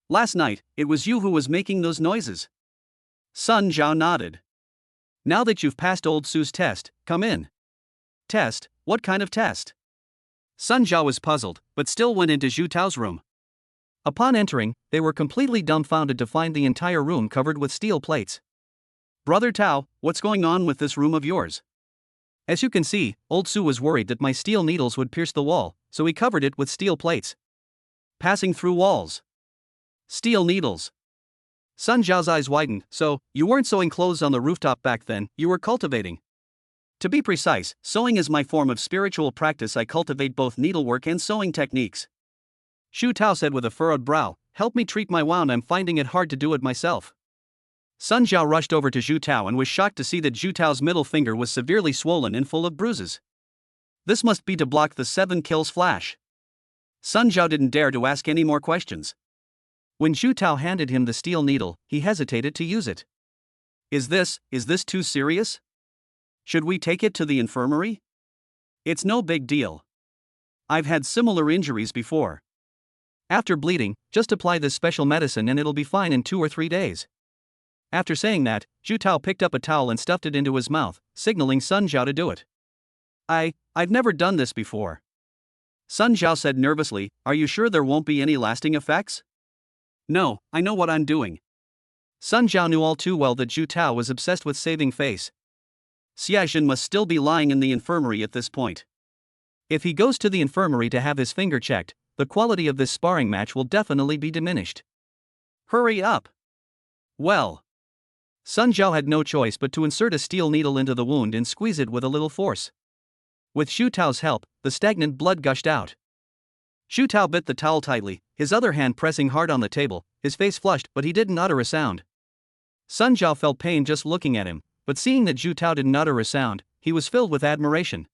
"Last night, it was you who was making those noises." Sun Zhao nodded. "Now that you've passed Old Su's test, come in." "Test? What kind of test?" Sun Zhao was puzzled, but still went into Zhu Tao's room. Upon entering, they were completely dumbfounded to find the entire room covered with steel plates. "Brother Tao, what's going on with this room of yours?" "As you can see, Old Su was worried that my steel needles would pierce the wall, so he covered it with steel plates." "Passing through walls. Steel needles." Sun Zhao's eyes widened. "So, you weren't sewing clothes on the rooftop back then, you were cultivating." "To be precise, sewing is my form of spiritual practice. I cultivate both needlework and sewing techniques." Zhu Tao said with a furrowed brow, "Help me treat my wound, I'm finding it hard to do it myself." Sun Zhao rushed over to Zhu Tao and was shocked to see that Zhu Tao's middle finger was severely swollen and full of bruises. This must be to block the 7 kills flash. Sun Zhao didn't dare to ask any more questions. When Zhu Tao handed him the steel needle, he hesitated to use it. Is this too serious? Should we take it to the infirmary?" "It's no big deal. I've had similar injuries before. After bleeding, just apply this special medicine and it'll be fine in 2 or 3 days." After saying that, Zhu Tao picked up a towel and stuffed it into his mouth, signaling Sun Zhao to do it. I've never done this before." Sun Zhao said nervously, "Are you sure there won't be any lasting effects?" "No, I know what I'm doing." Sun Zhao knew all too well that Zhu Tao was obsessed with saving face. Xiaojin must still be lying in the infirmary at this point. If he goes to the infirmary to have his finger checked, the quality of this sparring match will definitely be diminished. Hurry up! Well. Sun Zhao had no choice but to insert a steel needle into the wound and squeeze it with a little force. With Xu Tao's help, the stagnant blood gushed out. Xu Tao bit the towel tightly, his other hand pressing hard on the table, his face flushed but he didn't utter a sound. Sun Zhao felt pain just looking at him, but seeing that Xu Tao didn't utter a sound, he was filled with admiration.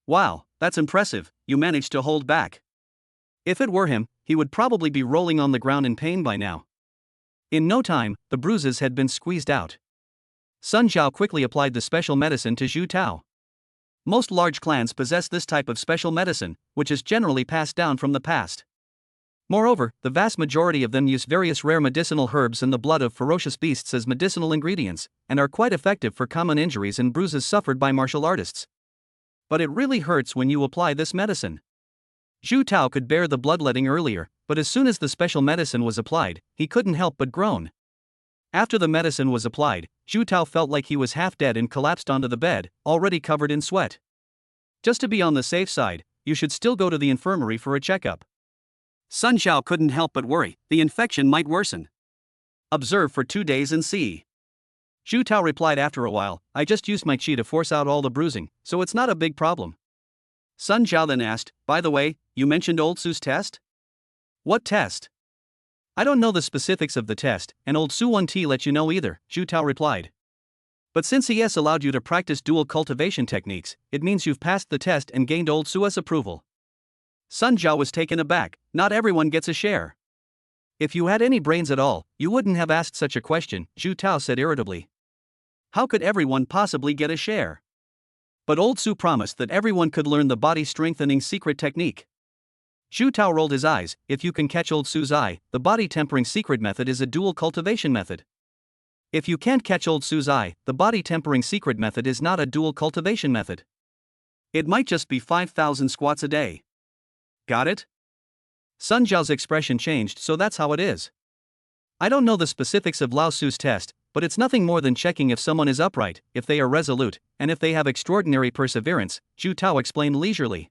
Wow, that's impressive, you managed to hold back. If it were him, he would probably be rolling on the ground in pain by now. In no time, the bruises had been squeezed out. Sun Zhao quickly applied the special medicine to Xu Tao. Most large clans possess this type of special medicine, which is generally passed down from the past. Moreover, the vast majority of them use various rare medicinal herbs and the blood of ferocious beasts as medicinal ingredients, and are quite effective for common injuries and bruises suffered by martial artists. But it really hurts when you apply this medicine. Xu Tao could bear the bloodletting earlier, but as soon as the special medicine was applied, he couldn't help but groan. After the medicine was applied, Xu Tao felt like he was half dead and collapsed onto the bed, already covered in sweat. Just to be on the safe side, you should still go to the infirmary for a checkup. Sun Zhao couldn't help but worry, the infection might worsen. Observe for 2 days and see. Xu Tao replied after a while, I just used my qi to force out all the bruising, so it's not a big problem. Sun Zhao then asked, by the way, you mentioned Old Su's test? What test? I don't know the specifics of the test, and Old Su won't let you know either, Xu Tao replied. But since he has allowed you to practice dual cultivation techniques, it means you've passed the test and gained Old Su's approval. Sun Zhao was taken aback, not everyone gets a share. If you had any brains at all, you wouldn't have asked such a question, Xu Tao said irritably. How could everyone possibly get a share? But Old Su promised that everyone could learn the body strengthening secret technique. Xu Tao rolled his eyes, if you can catch Old Su's eye, the body tempering secret method is a dual cultivation method. If you can't catch Old Su's eye, the body tempering secret method is not a dual cultivation method. It might just be 5,000 squats a day. Got it? Sun Zhao's expression changed, so that's how it is. I don't know the specifics of Lao Su's test, but it's nothing more than checking if someone is upright, if they are resolute, and if they have extraordinary perseverance, Xu Tao explained leisurely.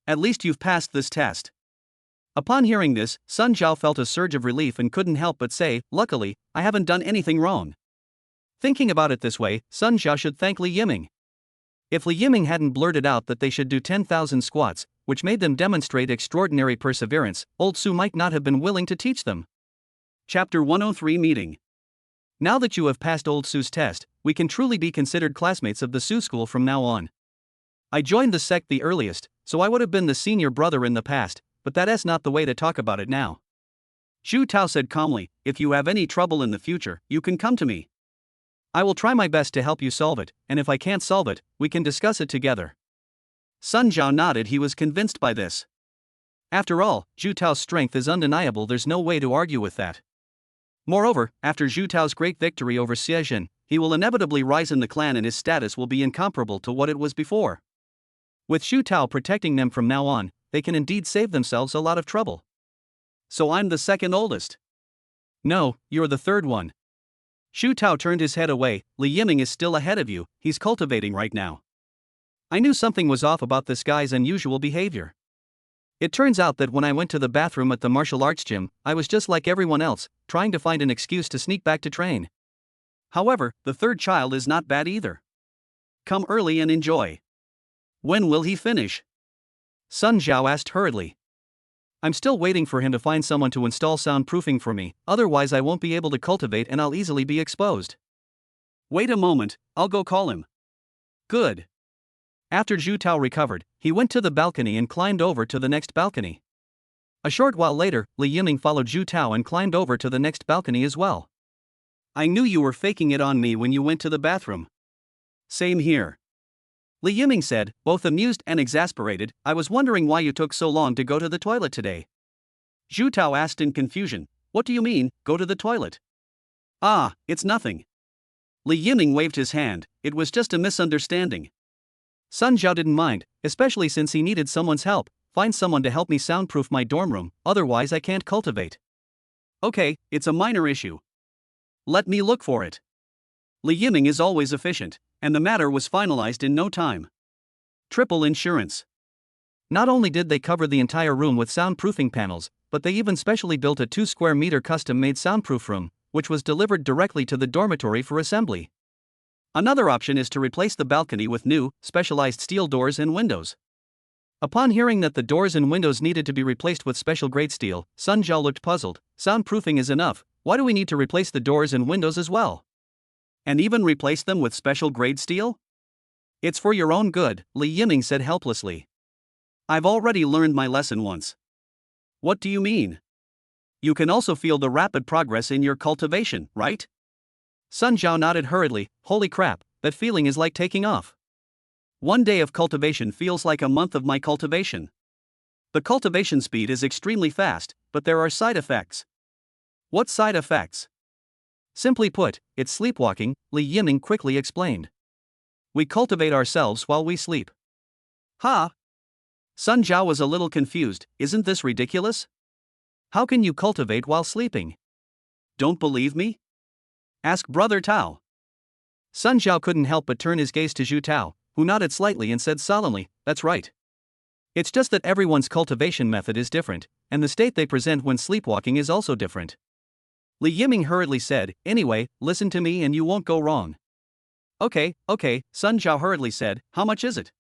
At least you've passed this test. Upon hearing this, Sun Zhao felt a surge of relief and couldn't help but say, luckily, I haven't done anything wrong. Thinking about it this way, Sun Zhao should thank Li Yiming. If Li Yiming hadn't blurted out that they should do 10,000 squats, which made them demonstrate extraordinary perseverance, Old Su might not have been willing to teach them. Chapter 103 Meeting. Now that you have passed Old Su's test, we can truly be considered classmates of the Su school from now on. I joined the sect the earliest, so I would have been the senior brother in the past, but that's not the way to talk about it now. Xu Tao said calmly, if you have any trouble in the future, you can come to me. I will try my best to help you solve it, and if I can't solve it, we can discuss it together. Sun Zhao nodded, he was convinced by this. After all, Xu Tao's strength is undeniable, there's no way to argue with that. Moreover, after Xu Tao's great victory over Xiaojin, he will inevitably rise in the clan and his status will be incomparable to what it was before. With Xu Tao protecting them from now on, they can indeed save themselves a lot of trouble. So I'm the second oldest? No, you're the third one. Xu Tao turned his head away, Li Yiming is still ahead of you, he's cultivating right now. I knew something was off about this guy's unusual behavior. It turns out that when I went to the bathroom at the martial arts gym, I was just like everyone else, trying to find an excuse to sneak back to train. However, the third child is not bad either. Come early and enjoy. When will he finish? Sun Zhao asked hurriedly. I'm still waiting for him to find someone to install soundproofing for me, otherwise I won't be able to cultivate and I'll easily be exposed. Wait a moment, I'll go call him. Good. After Xu Tao recovered, he went to the balcony and climbed over to the next balcony. A short while later, Li Yiming followed Xu Tao and climbed over to the next balcony as well. I knew you were faking it on me when you went to the bathroom. Same here. Li Yiming said, both amused and exasperated, I was wondering why you took so long to go to the toilet today. Xu Tao asked in confusion, what do you mean, go to the toilet? Ah, it's nothing. Li Yiming waved his hand, it was just a misunderstanding. Sun Zhao didn't mind, especially since he needed someone's help, find someone to help me soundproof my dorm room, otherwise I can't cultivate. Okay, it's a minor issue. Let me look for it. Li Yiming is always efficient, And the matter was finalized in no time. Triple insurance. Not only did they cover the entire room with soundproofing panels, but they even specially built a 2 square meter custom-made soundproof room, which was delivered directly to the dormitory for assembly. Another option is to replace the balcony with new, specialized steel doors and windows. Upon hearing that the doors and windows needed to be replaced with special grade steel, Sun Jiao looked puzzled. Soundproofing is enough, why do we need to replace the doors and windows as well? And even replace them with special grade steel? It's for your own good, Li Yiming said helplessly. I've already learned my lesson once. What do you mean? You can also feel the rapid progress in your cultivation, right? Sun Jiao nodded hurriedly. Holy crap, that feeling is like taking off. 1 day of cultivation feels like a month of my cultivation. The cultivation speed is extremely fast, but there are side effects. What side effects? Simply put, it's sleepwalking, Li Yiming quickly explained. We cultivate ourselves while we sleep. Ha! Sun Jiao was a little confused. Isn't this ridiculous? How can you cultivate while sleeping? Don't believe me? Ask Brother Tao. Sun Jiao couldn't help but turn his gaze to Zhu Tao, who nodded slightly and said solemnly, that's right. It's just that everyone's cultivation method is different, and the state they present when sleepwalking is also different. Li Yiming hurriedly said, anyway, listen to me and you won't go wrong. Okay, Sun Jiao hurriedly said, how much is it?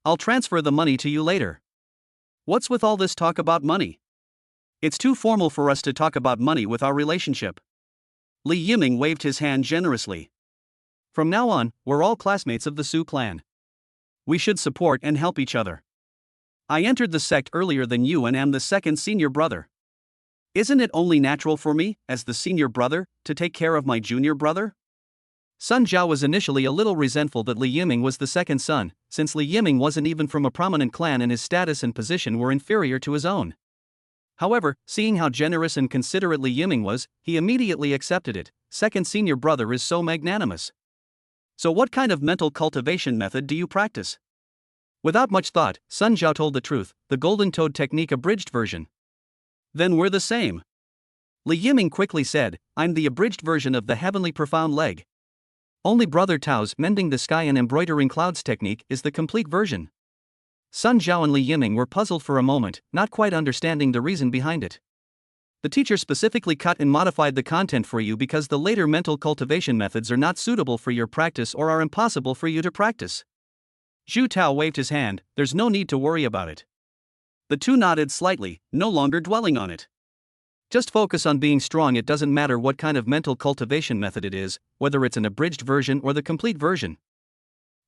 I'll transfer the money to you later. What's with all this talk about money? It's too formal for us to talk about money with our relationship. Li Yiming waved his hand generously. From now on, we're all classmates of the Su clan. We should support and help each other. I entered the sect earlier than you and am the second senior brother. Isn't it only natural for me, as the senior brother, to take care of my junior brother? Sun Jiao was initially a little resentful that Li Yiming was the second son, since Li Yiming wasn't even from a prominent clan and his status and position were inferior to his own. However, seeing how generous and considerate Li Yiming was, he immediately accepted it. Second senior brother is so magnanimous. So what kind of mental cultivation method do you practice? Without much thought, Sun Jiao told the truth, the Golden Toad Technique abridged version. Then we're the same. Li Yiming quickly said, I'm the abridged version of the Heavenly Profound Leg. Only Brother Tao's Mending the Sky and Embroidering Clouds technique is the complete version. Sun Jiao and Li Yiming were puzzled for a moment, not quite understanding the reason behind it. The teacher specifically cut and modified the content for you because the later mental cultivation methods are not suitable for your practice or are impossible for you to practice. Zhu Tao waved his hand, there's no need to worry about it. The two nodded slightly, no longer dwelling on it. Just focus on being strong. It doesn't matter what kind of mental cultivation method it is, whether it's an abridged version or the complete version.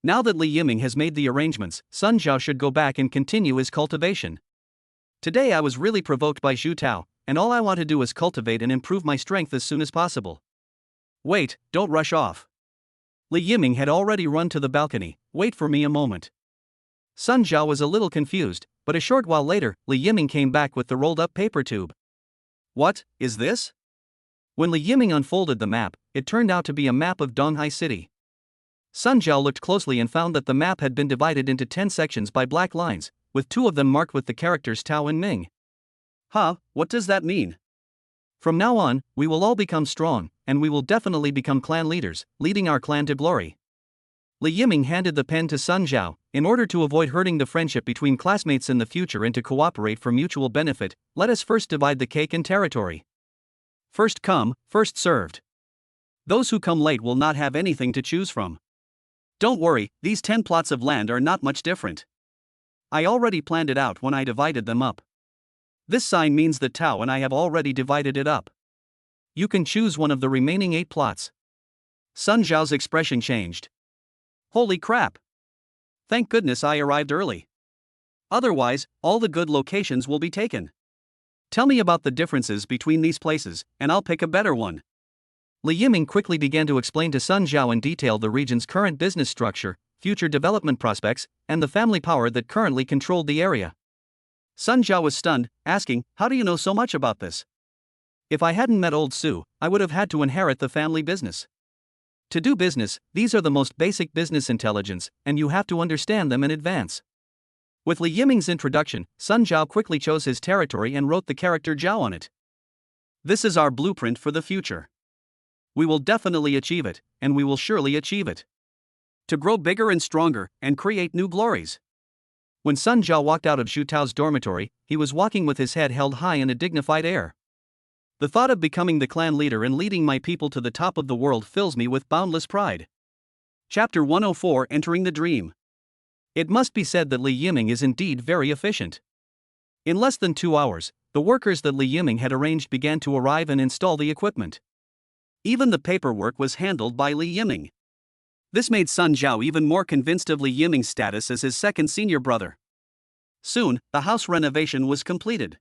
Now that Li Yiming has made the arrangements, Sun Jiao should go back and continue his cultivation. Today I was really provoked by Zhu Tao, and all I want to do is cultivate and improve my strength as soon as possible. Wait, don't rush off. Li Yiming had already run to the balcony. Wait for me a moment. Sun Jiao was a little confused, but a short while later, Li Yiming came back with the rolled-up paper tube. What is this? When Li Yiming unfolded the map, it turned out to be a map of Donghai City. Sun Jiao looked closely and found that the map had been divided into 10 sections by black lines, with 2 of them marked with the characters Tao and Ming. Huh, what does that mean? From now on, we will all become strong, and we will definitely become clan leaders, leading our clan to glory. Li Yiming handed the pen to Sun Jiao. In order to avoid hurting the friendship between classmates in the future and to cooperate for mutual benefit, let us first divide the cake and territory. First come, first served. Those who come late will not have anything to choose from. Don't worry, these 10 plots of land are not much different. I already planned it out when I divided them up. This sign means that Tao and I have already divided it up. You can choose one of the remaining 8 plots. Sun Jiao's expression changed. Holy crap! Thank goodness I arrived early. Otherwise, all the good locations will be taken. Tell me about the differences between these places, and I'll pick a better one. Li Yiming quickly began to explain to Sun Jiao in detail the region's current business structure, future development prospects, and the family power that currently controlled the area. Sun Jiao was stunned, asking, how do you know so much about this? If I hadn't met old Su, I would have had to inherit the family business. To do business, these are the most basic business intelligence, and you have to understand them in advance. With Li Yiming's introduction, Sun Jiao quickly chose his territory and wrote the character Jiao on it. This is our blueprint for the future. We will definitely achieve it, and we will surely achieve it. to grow bigger and stronger and create new glories. When Sun Jiao walked out of Zhu Tao's dormitory, he was walking with his head held high in a dignified air. The thought of becoming the clan leader and leading my people to the top of the world fills me with boundless pride. Chapter 104, Entering the Dream. It must be said that Li Yiming is indeed very efficient. In less than 2 hours, the workers that Li Yiming had arranged began to arrive and install the equipment. Even the paperwork was handled by Li Yiming. This made Sun Jiao even more convinced of Li Yiming's status as his second senior brother. Soon, the house renovation was completed.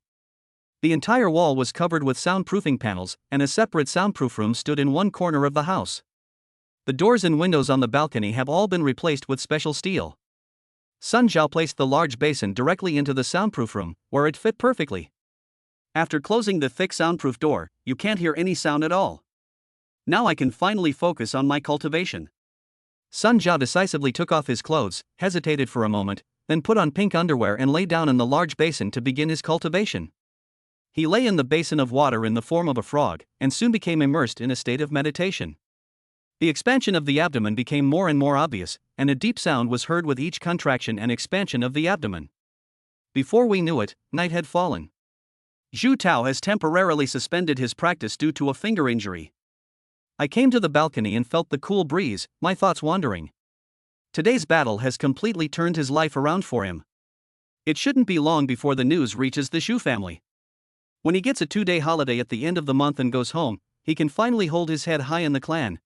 The entire wall was covered with soundproofing panels, and a separate soundproof room stood in one corner of the house. The doors and windows on the balcony have all been replaced with special steel. Sun Jiao placed the large basin directly into the soundproof room, where it fit perfectly. After closing the thick soundproof door, you can't hear any sound at all. Now I can finally focus on my cultivation. Sun Jiao decisively took off his clothes, hesitated for a moment, then put on pink underwear and lay down in the large basin to begin his cultivation. He lay in the basin of water in the form of a frog, and soon became immersed in a state of meditation. The expansion of the abdomen became more and more obvious, and a deep sound was heard with each contraction and expansion of the abdomen. Before we knew it, night had fallen. Zhu Tao has temporarily suspended his practice due to a finger injury. I came to the balcony and felt the cool breeze, my thoughts wandering. Today's battle has completely turned his life around for him. It shouldn't be long before the news reaches the Shu family. When he gets a 2-day holiday at the end of the month and goes home, he can finally hold his head high in the clan.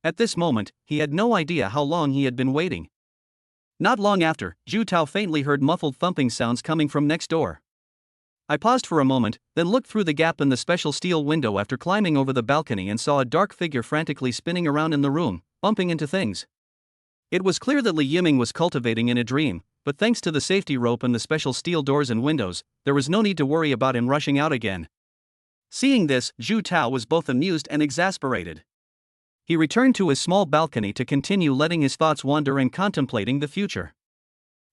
At this moment, he had no idea how long he had been waiting. Not long after, Zhu Tao faintly heard muffled thumping sounds coming from next door. I paused for a moment, then looked through the gap in the special steel window after climbing over the balcony and saw a dark figure frantically spinning around in the room, bumping into things. It was clear that Li Yiming was cultivating in a dream, but thanks to the safety rope and the special steel doors and windows, there was no need to worry about him rushing out again. Seeing this, Zhu Tao was both amused and exasperated. He returned to his small balcony to continue letting his thoughts wander and contemplating the future.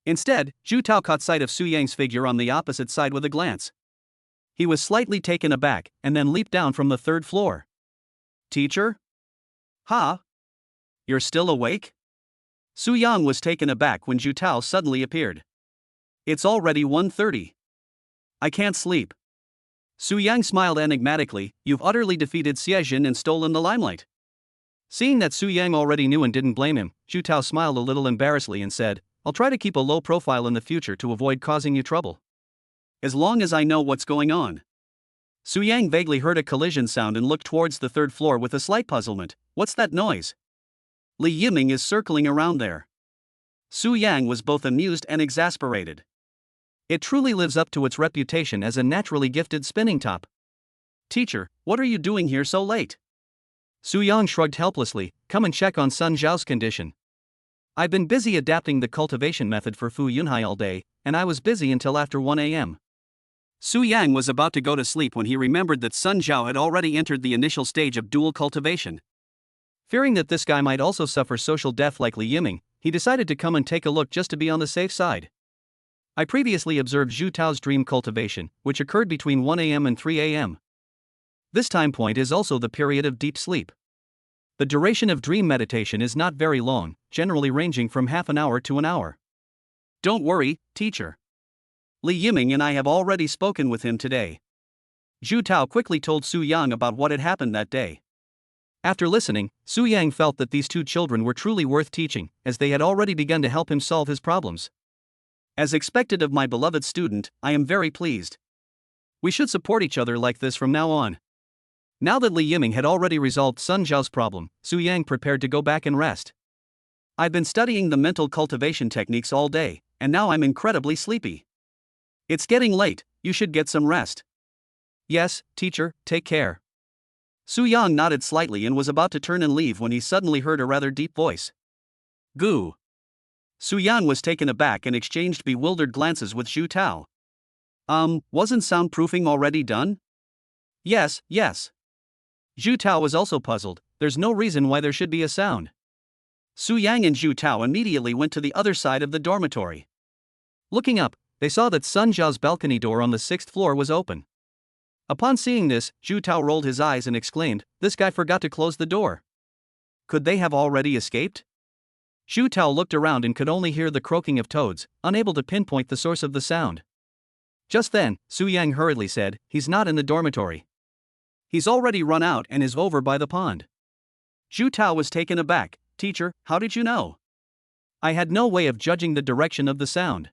Instead, Zhu Tao caught sight of Su Yang's figure on the opposite side with a glance. He was slightly taken aback, and then leaped down from the 3rd floor. "Teacher? Ha? You're still awake?" Su Yang was taken aback when Zhu Tao suddenly appeared. "It's already 1:30. I can't sleep." Su Yang smiled enigmatically. "You've utterly defeated Xie and stolen the limelight." Seeing that Su Yang already knew and didn't blame him, Zhu Tao smiled a little embarrassedly and said, "I'll try to keep a low profile in the future to avoid causing you trouble. As long as I know what's going on." Su Yang vaguely heard a collision sound and looked towards the 3rd floor with a slight puzzlement. "What's that noise? Li Yiming is circling around there." Su Yang was both amused and exasperated. It truly lives up to its reputation as a naturally gifted spinning top. "Teacher, what are you doing here so late?" Su Yang shrugged helplessly. "Come and check on Sun Zhao's condition. I've been busy adapting the cultivation method for Fu Yunhai all day, and I was busy until after 1 a.m. Su Yang was about to go to sleep when he remembered that Sun Zhao had already entered the initial stage of dual cultivation. Fearing that this guy might also suffer social death like Li Yiming, he decided to come and take a look just to be on the safe side. I previously observed Zhu Tao's dream cultivation, which occurred between 1 a.m. and 3 a.m. This time point is also the period of deep sleep. The duration of dream meditation is not very long, generally ranging from half an hour to an hour. "Don't worry, teacher. Li Yiming and I have already spoken with him today." Zhu Tao quickly told Su Yang about what had happened that day. After listening, Su Yang felt that these two children were truly worth teaching, as they had already begun to help him solve his problems. "As expected of my beloved student, I am very pleased. We should support each other like this from now on." Now that Li Yiming had already resolved Sun Zhao's problem, Su Yang prepared to go back and rest. "I've been studying the mental cultivation techniques all day, and now I'm incredibly sleepy. It's getting late, you should get some rest." "Yes, teacher, take care." Su Yang nodded slightly and was about to turn and leave when he suddenly heard a rather deep voice. "Goo." Su Yang was taken aback and exchanged bewildered glances with Zhu Tao. Wasn't soundproofing already done?" Yes. Zhu Tao was also puzzled. There's no reason why there should be a sound. Su Yang and Zhu Tao immediately went to the other side of the dormitory. Looking up, they saw that Sun Zhao's balcony door on the 6th floor was open. Upon seeing this, Zhu Tao rolled his eyes and exclaimed, "This guy forgot to close the door. Could they have already escaped?" Zhu Tao looked around and could only hear the croaking of toads, unable to pinpoint the source of the sound. Just then, Su Yang hurriedly said, "He's not in the dormitory. He's already run out and is over by the pond." Zhu Tao was taken aback. "Teacher, how did you know?" "I had no way of judging the direction of the sound."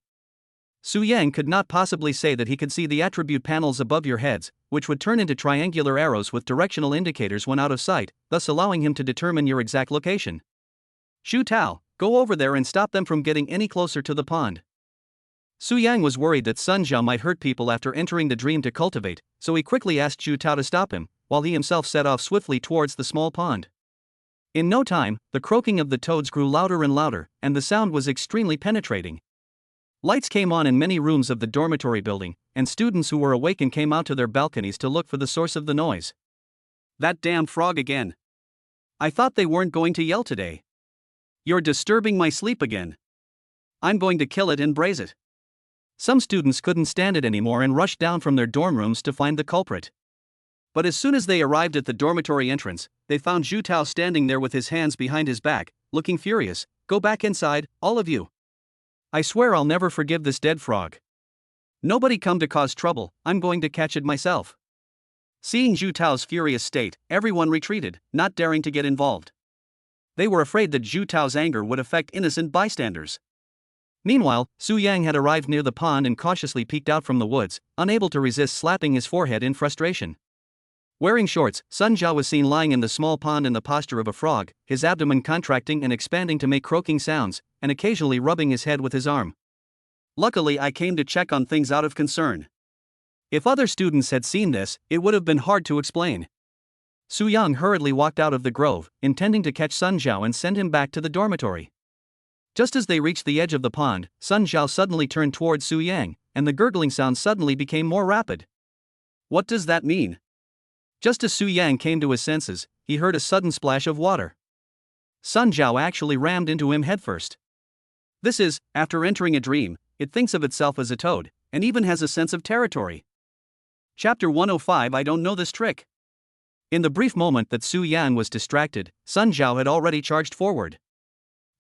Su Yang could not possibly say that he could see the attribute panels above your heads, which would turn into triangular arrows with directional indicators when out of sight, thus allowing him to determine your exact location. "Zhu Tao, go over there and stop them from getting any closer to the pond." Su Yang was worried that Sun Zhao might hurt people after entering the dream to cultivate, so he quickly asked Zhu Tao to stop him, while he himself set off swiftly towards the small pond. In no time, the croaking of the toads grew louder and louder, and the sound was extremely penetrating. Lights came on in many rooms of the dormitory building, and students who were awakened came out to their balconies to look for the source of the noise. "That damn frog again. I thought they weren't going to yell today. You're disturbing my sleep again. I'm going to kill it and braise it." Some students couldn't stand it anymore and rushed down from their dorm rooms to find the culprit. But as soon as they arrived at the dormitory entrance, they found Zhu Tao standing there with his hands behind his back, looking furious. "Go back inside, all of you. I swear I'll never forgive this dead frog. Nobody come to cause trouble, I'm going to catch it myself." Seeing Zhu Tao's furious state, everyone retreated, not daring to get involved. They were afraid that Zhu Tao's anger would affect innocent bystanders. Meanwhile, Su Yang had arrived near the pond and cautiously peeked out from the woods, unable to resist slapping his forehead in frustration. Wearing shorts, Sun Zhao was seen lying in the small pond in the posture of a frog, his abdomen contracting and expanding to make croaking sounds, and occasionally rubbing his head with his arm. "Luckily, I came to check on things out of concern. If other students had seen this, it would have been hard to explain." Su Yang hurriedly walked out of the grove, intending to catch Sun Zhao and send him back to the dormitory. Just as they reached the edge of the pond, Sun Zhao suddenly turned towards Su Yang, and the gurgling sound suddenly became more rapid. "What does that mean?" Just as Su Yang came to his senses, he heard a sudden splash of water. Sun Zhao actually rammed into him headfirst. This is, after entering a dream, it thinks of itself as a toad, and even has a sense of territory. Chapter 105. I don't know this trick. In the brief moment that Su Yang was distracted, Sun Zhao had already charged forward.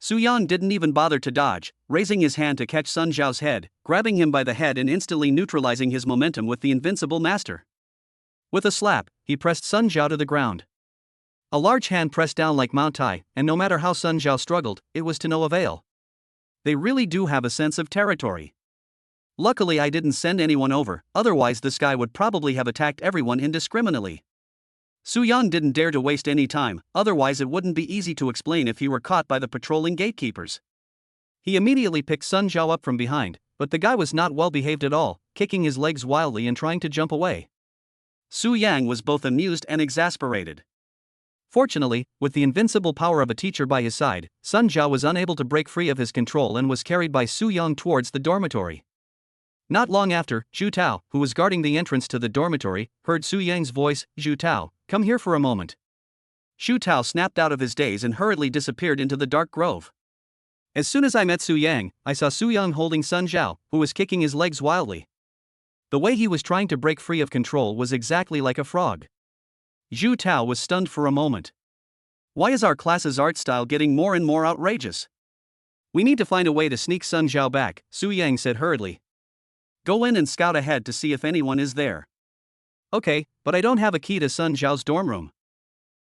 Su Yang didn't even bother to dodge, raising his hand to catch Sun Zhao's head, grabbing him by the head and instantly neutralizing his momentum with the invincible master. With a slap, he pressed Sun Zhao to the ground. A large hand pressed down like Mount Tai, and no matter how Sun Zhao struggled, it was to no avail. They really do have a sense of territory. Luckily I didn't send anyone over, otherwise this guy would probably have attacked everyone indiscriminately. Su Yang didn't dare to waste any time, otherwise it wouldn't be easy to explain if he were caught by the patrolling gatekeepers. He immediately picked Sun Zhao up from behind, but the guy was not well behaved at all, kicking his legs wildly and trying to jump away. Su Yang was both amused and exasperated. Fortunately, with the invincible power of a teacher by his side, Sun Zhao was unable to break free of his control and was carried by Su Yang towards the dormitory. Not long after, Zhu Tao, who was guarding the entrance to the dormitory, heard Su Yang's voice. "Zhu Tao, come here for a moment." Zhu Tao snapped out of his daze and hurriedly disappeared into the dark grove. As soon as I met Su Yang, I saw Su Yang holding Sun Zhao, who was kicking his legs wildly. The way he was trying to break free of control was exactly like a frog. Zhu Tao was stunned for a moment. Why is our class's art style getting more and more outrageous? "We need to find a way to sneak Sun Zhao back," Su Yang said hurriedly. "Go in and scout ahead to see if anyone is there." "Okay, but I don't have a key to Sun Zhao's dorm room."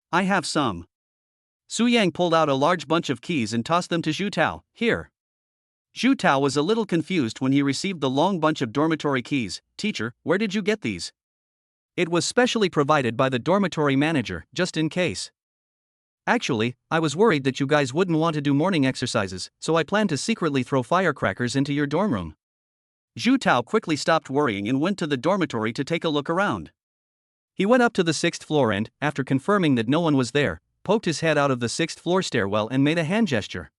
"I have some." Su Yang pulled out a large bunch of keys and tossed them to Zhu Tao. "Here." Zhu Tao was a little confused when he received the long bunch of dormitory keys. "Teacher, where did you get these?" "It was specially provided by the dormitory manager, just in case." "Actually, I was worried that you guys wouldn't want to do morning exercises, so I planned to secretly throw firecrackers into your dorm room." Zhu Tao quickly stopped worrying and went to the dormitory to take a look around. He went up to the 6th floor and, after confirming that no one was there, poked his head out of the 6th floor stairwell and made a hand gesture.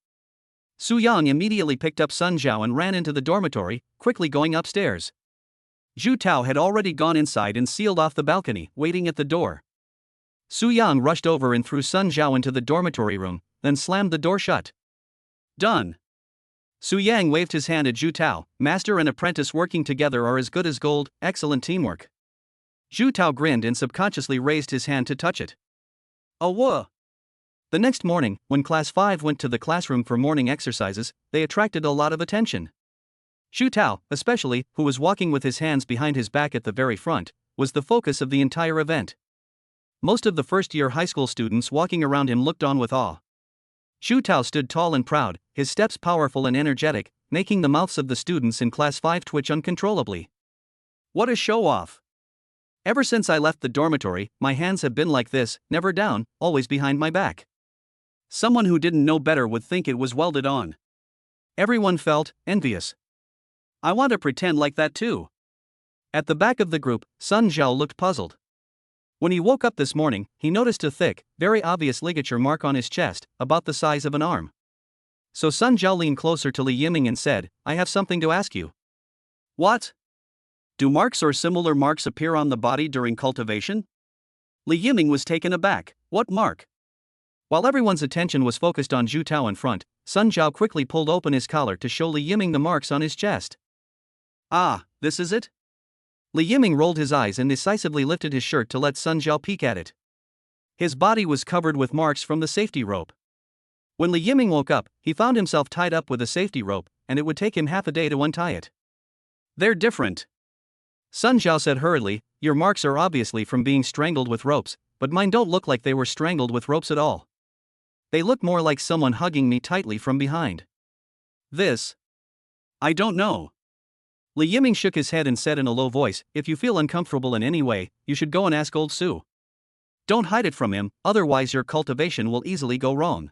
Su Yang immediately picked up Sun Zhao and ran into the dormitory, quickly going upstairs. Zhu Tao had already gone inside and sealed off the balcony, waiting at the door. Su Yang rushed over and threw Sun Zhao into the dormitory room, then slammed the door shut. "Done." Su Yang waved his hand at Zhu Tao. "Master and apprentice working together are as good as gold, excellent teamwork." Zhu Tao grinned and subconsciously raised his hand to touch it. "Oh, whoa!" The next morning, when Class 5 went to the classroom for morning exercises, they attracted a lot of attention. Xu Tao, especially, who was walking with his hands behind his back at the very front, was the focus of the entire event. Most of the first-year high school students walking around him looked on with awe. Xu Tao stood tall and proud, his steps powerful and energetic, making the mouths of the students in Class 5 twitch uncontrollably. What a show-off! Ever since I left the dormitory, my hands have been like this, never down, always behind my back. Someone who didn't know better would think it was welded on. Everyone felt envious. I want to pretend like that too. At the back of the group, Sun Zhao looked puzzled. When he woke up this morning, he noticed a thick, very obvious ligature mark on his chest, about the size of an arm. So Sun Zhao leaned closer to Li Yiming and said, I have something to ask you. What? Do marks or similar marks appear on the body during cultivation? Li Yiming was taken aback. What mark? While everyone's attention was focused on Xu Tao in front, Sun Zhao quickly pulled open his collar to show Li Yiming the marks on his chest. Ah, this is it? Li Yiming rolled his eyes and decisively lifted his shirt to let Sun Zhao peek at it. His body was covered with marks from the safety rope. When Li Yiming woke up, he found himself tied up with a safety rope, and it would take him half a day to untie it. They're different. Sun Zhao said hurriedly, your marks are obviously from being strangled with ropes, but mine don't look like they were strangled with ropes at all. They look more like someone hugging me tightly from behind. This? I don't know. Li Yiming shook his head and said in a low voice, if you feel uncomfortable in any way, you should go and ask old Su. Don't hide it from him, otherwise your cultivation will easily go wrong.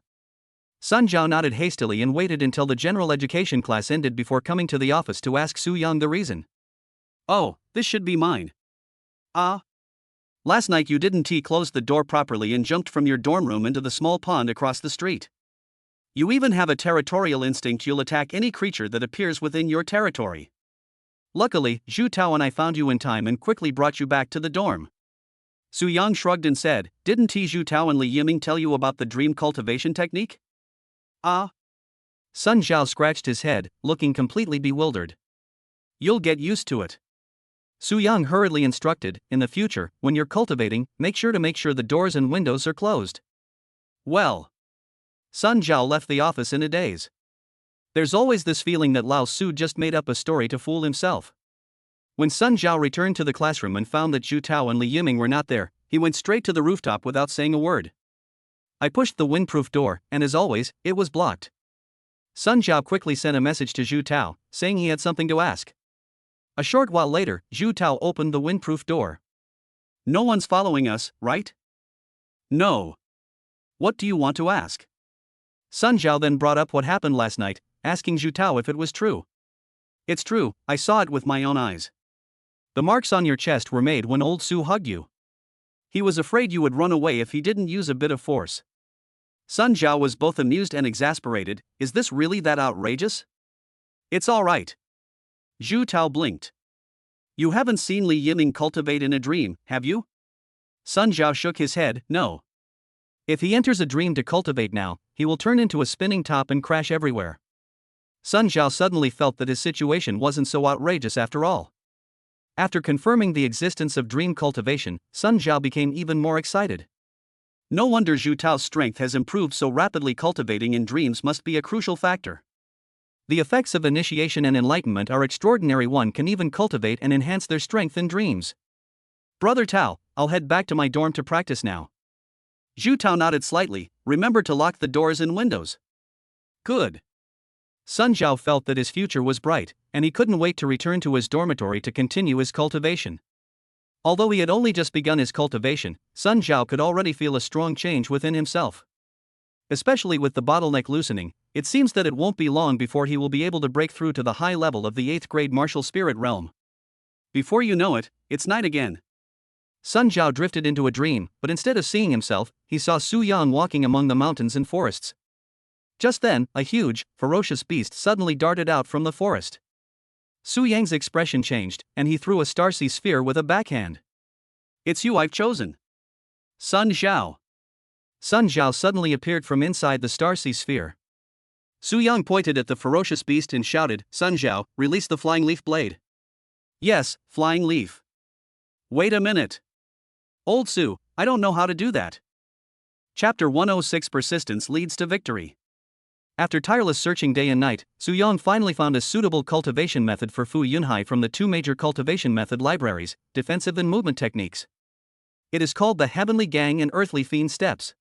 Sun Zhao nodded hastily and waited until the general education class ended before coming to the office to ask Su Yang the reason. Oh, this should be mine. Ah. Last night you didn't close the door properly and jumped from your dorm room into the small pond across the street. You even have a territorial instinct. You'll attack any creature that appears within your territory. Luckily, Xu Tao and I found you in time and quickly brought you back to the dorm. Su Yang shrugged and said, didn't Xu Tao and Li Yiming tell you about the dream cultivation technique? Ah. Sun Zhao scratched his head, looking completely bewildered. You'll get used to it. Su Yang hurriedly instructed, in the future, when you're cultivating, make sure the doors and windows are closed. Well. Sun Zhao left the office in a daze. There's always this feeling that Lao Su just made up a story to fool himself. When Sun Zhao returned to the classroom and found that Xu Tao and Li Yiming were not there, he went straight to the rooftop without saying a word. I pushed the windproof door, and as always, it was blocked. Sun Zhao quickly sent a message to Xu Tao, saying he had something to ask. A short while later, Xu Tao opened the windproof door. No one's following us, right? No. What do you want to ask? Sun Zhao then brought up what happened last night, asking Xu Tao if it was true. It's true, I saw it with my own eyes. The marks on your chest were made when old Su hugged you. He was afraid you would run away if he didn't use a bit of force. Sun Zhao was both amused and exasperated. Is this really that outrageous? It's all right. Xu Tao blinked. You haven't seen Li Yiming cultivate in a dream, have you? Sun Zhao shook his head, no. If he enters a dream to cultivate now, he will turn into a spinning top and crash everywhere. Sun Zhao suddenly felt that his situation wasn't so outrageous after all. After confirming the existence of dream cultivation, Sun Zhao became even more excited. No wonder Xu Tao's strength has improved so rapidly. Cultivating in dreams must be a crucial factor. The effects of initiation and enlightenment are extraordinary. One can even cultivate and enhance their strength in dreams. Brother Tao, I'll head back to my dorm to practice now. Xu Tao nodded slightly. Remember to lock the doors and windows. Good. Sun Zhao felt that his future was bright, and he couldn't wait to return to his dormitory to continue his cultivation. Although he had only just begun his cultivation, Sun Zhao could already feel a strong change within himself. Especially with the bottleneck loosening, it seems that it won't be long before he will be able to break through to the high level of the 8th grade martial spirit realm. Before you know it, it's night again. Sun Zhao drifted into a dream, but instead of seeing himself, he saw Su Yang walking among the mountains and forests. Just then, a huge, ferocious beast suddenly darted out from the forest. Su Yang's expression changed, and he threw a starcy sphere with a backhand. It's you I've chosen. Sun Zhao. Sun Zhao suddenly appeared from inside the starcy sphere. Su Yang pointed at the ferocious beast and shouted, Sun Zhao, release the flying leaf blade. Yes, flying leaf. Wait a minute. Old Su, I don't know how to do that. Chapter 106 Persistence Leads to Victory. After tireless searching day and night, Su-yang finally found a suitable cultivation method for Fu Yunhai from the two major cultivation method libraries, defensive and movement techniques. It is called the Heavenly Gang and Earthly Fiend Steps.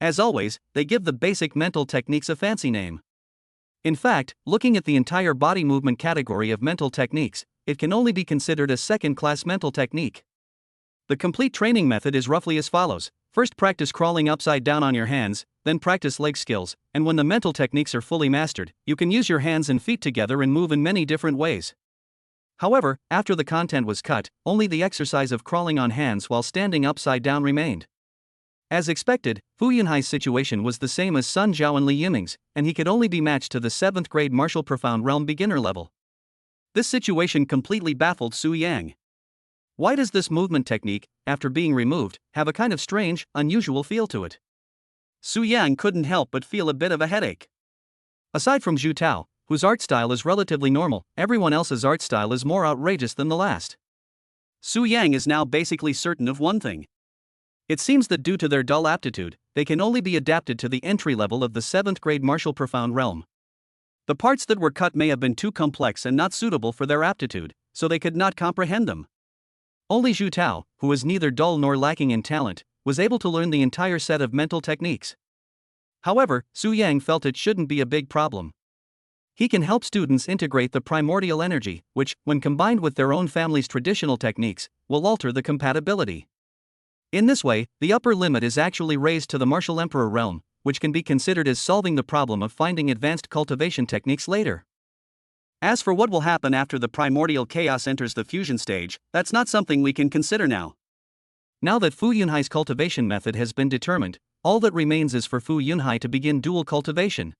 As always, they give the basic mental techniques a fancy name. In fact, looking at the entire body movement category of mental techniques, it can only be considered a second-class mental technique. The complete training method is roughly as follows. First, practice crawling upside down on your hands, then practice leg skills, and when the mental techniques are fully mastered, you can use your hands and feet together and move in many different ways. However, after the content was cut, only the exercise of crawling on hands while standing upside down remained. As expected, Fu Yunhai's situation was the same as Sun Zhao and Li Yiming's, and he could only be matched to the 7th grade martial profound realm beginner level. This situation completely baffled Su-yang. Why does this movement technique, after being removed, have a kind of strange, unusual feel to it? Su-yang couldn't help but feel a bit of a headache. Aside from Zhu Tao, whose art style is relatively normal, everyone else's art style is more outrageous than the last. Su-yang is now basically certain of one thing. It seems that due to their dull aptitude, they can only be adapted to the entry level of the 7th grade martial profound realm. The parts that were cut may have been too complex and not suitable for their aptitude, so they could not comprehend them. Only Zhu Tao, who is neither dull nor lacking in talent, was able to learn the entire set of mental techniques. However, Su-yang felt it shouldn't be a big problem. He can help students integrate the primordial energy, which, when combined with their own family's traditional techniques, will alter the compatibility. In this way, the upper limit is actually raised to the martial emperor realm, which can be considered as solving the problem of finding advanced cultivation techniques later. As for what will happen after the primordial chaos enters the fusion stage, that's not something we can consider now. Now that Fu Yunhai's cultivation method has been determined, all that remains is for Fu Yunhai to begin dual cultivation.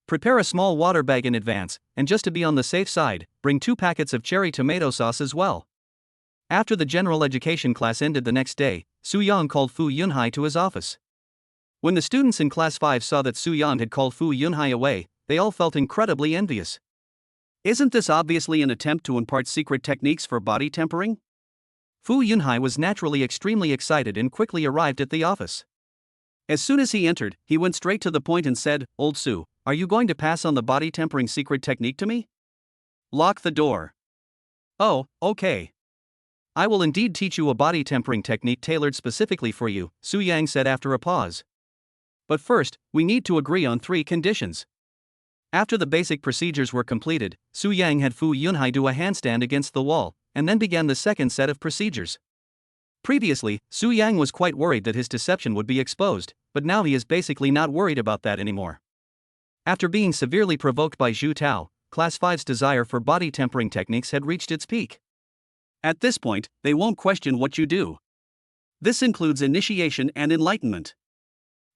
Prepare a small water bag in advance, and just to be on the safe side, bring 2 packets of cherry tomato sauce as well. After the general education class ended the next day, Su-yang called Fu Yunhai to his office. When the students in class 5 saw that Su-yang had called Fu Yunhai away, they all felt incredibly envious. Isn't this obviously an attempt to impart secret techniques for body tempering? Fu Yunhai was naturally extremely excited and quickly arrived at the office. As soon as he entered, he went straight to the point and said, "Old Su, are you going to pass on the body tempering secret technique to me? Lock the door." "Oh, okay. I will indeed teach you a body tempering technique tailored specifically for you," Su-yang said after a pause. "But first, we need to agree on 3 conditions." After the basic procedures were completed, Su-yang had Fu Yunhai do a handstand against the wall, and then began the second set of procedures. Previously, Su-yang was quite worried that his deception would be exposed, but now he is basically not worried about that anymore. After being severely provoked by Zhu Tao, Class 5's desire for body tempering techniques had reached its peak. At this point, they won't question what you do. This includes initiation and enlightenment.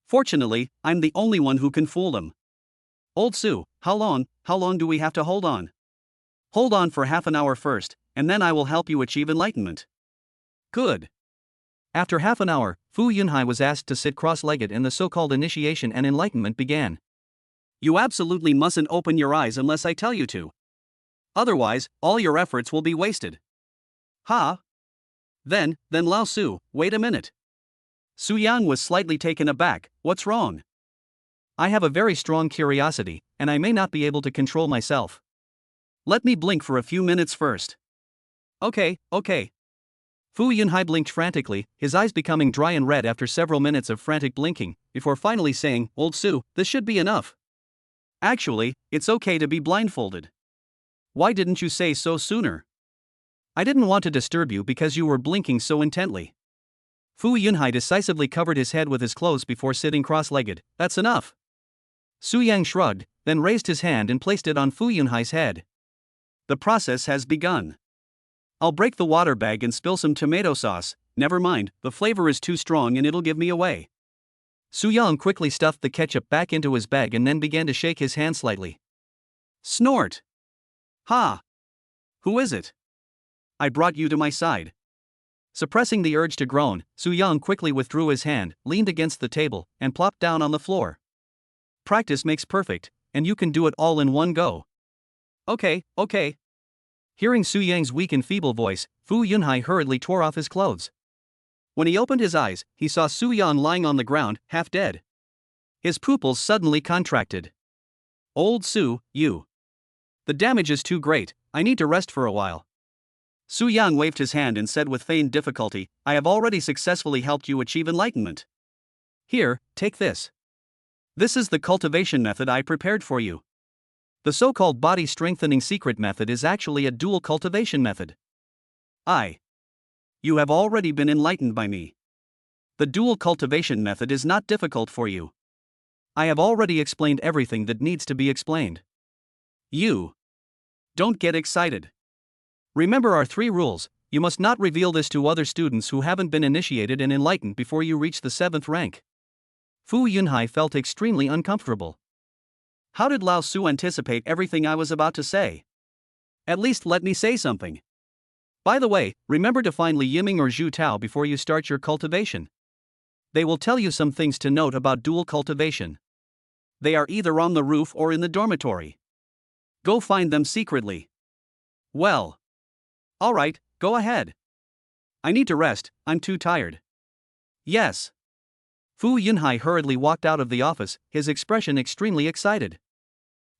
Fortunately, I'm the only one who can fool them. "Old Su, how long do we have to hold on?" "Hold on for half an hour first, and then I will help you achieve enlightenment." "Good." After half an hour, Fu Yunhai was asked to sit cross-legged and the so-called initiation and enlightenment began. "You absolutely mustn't open your eyes unless I tell you to. Otherwise, all your efforts will be wasted." "Ha? Then Lao Su, wait a minute." Su-yang was slightly taken aback. "What's wrong?" "I have a very strong curiosity, and I may not be able to control myself. Let me blink for a few minutes first." Okay. Fu Yunhai blinked frantically, his eyes becoming dry and red after several minutes of frantic blinking, before finally saying, "Old Su, this should be enough. Actually, it's okay to be blindfolded. Why didn't you say so sooner?" "I didn't want to disturb you because you were blinking so intently." Fu Yunhai decisively covered his head with his clothes before sitting cross-legged. "That's enough." Su-yang shrugged, then raised his hand and placed it on Fu Yunhai's head. "The process has begun. I'll break the water bag and spill some tomato sauce. Never mind, the flavor is too strong and it'll give me away." Su-yang quickly stuffed the ketchup back into his bag and then began to shake his hand slightly. "Snort! Ha! Who is it? I brought you to my side." Suppressing the urge to groan, Su-yang quickly withdrew his hand, leaned against the table, and plopped down on the floor. "Practice makes perfect, and you can do it all in one go." Okay. Hearing Su-yang's weak and feeble voice, Fu Yunhai hurriedly tore off his clothes. When he opened his eyes, he saw Su Yan lying on the ground, half dead. His pupils suddenly contracted. Old Su, you. The damage is too great, I need to rest for a while. Su Yang waved his hand and said with feigned difficulty, I have already successfully helped you achieve enlightenment. Here, take this. This is the cultivation method I prepared for you. The so-called body strengthening secret method is actually a dual cultivation method. You have already been enlightened by me. The dual cultivation method is not difficult for you. I have already explained everything that needs to be explained. You don't get excited. Remember our 3 rules. You must not reveal this to other students who haven't been initiated and enlightened before you reach the 7th rank. Fu Yunhai felt extremely uncomfortable. How did Lao Su anticipate everything I was about to say? At least let me say something. By the way, remember to find Li Yiming or Zhu Tao before you start your cultivation. They will tell you some things to note about dual cultivation. They are either on the roof or in the dormitory. Go find them secretly. Well. Alright, go ahead. I need to rest, I'm too tired. Yes. Fu Yunhai hurriedly walked out of the office, his expression extremely excited.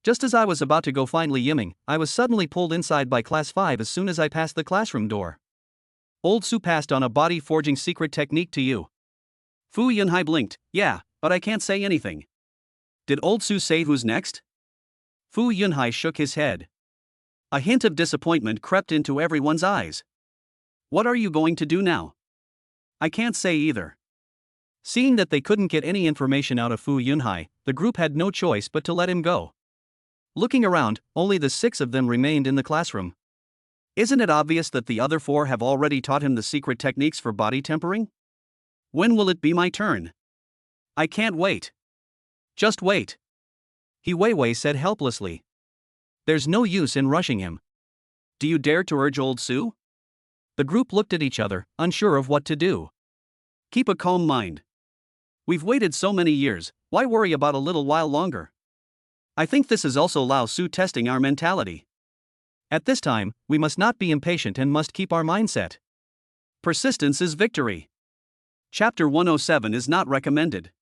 Just as I was about to go find Li Yiming, I was suddenly pulled inside by Class 5 as soon as I passed the classroom door. Old Su passed on a body forging secret technique to you. Fu Yunhai blinked, yeah, but I can't say anything. Did Old Su say who's next? Fu Yunhai shook his head. A hint of disappointment crept into everyone's eyes. What are you going to do now? I can't say either. Seeing that they couldn't get any information out of Fu Yunhai, the group had no choice but to let him go. Looking around, only the 6 of them remained in the classroom. Isn't it obvious that the other 4 have already taught him the secret techniques for body tempering? When will it be my turn? I can't wait. Just wait. He Weiwei said helplessly. There's no use in rushing him. Do you dare to urge Old Su? The group looked at each other, unsure of what to do. Keep a calm mind. We've waited so many years, why worry about a little while longer? I think this is also Lao Su testing our mentality. At this time, we must not be impatient and must keep our mindset. Persistence is victory. Chapter 107 is not recommended.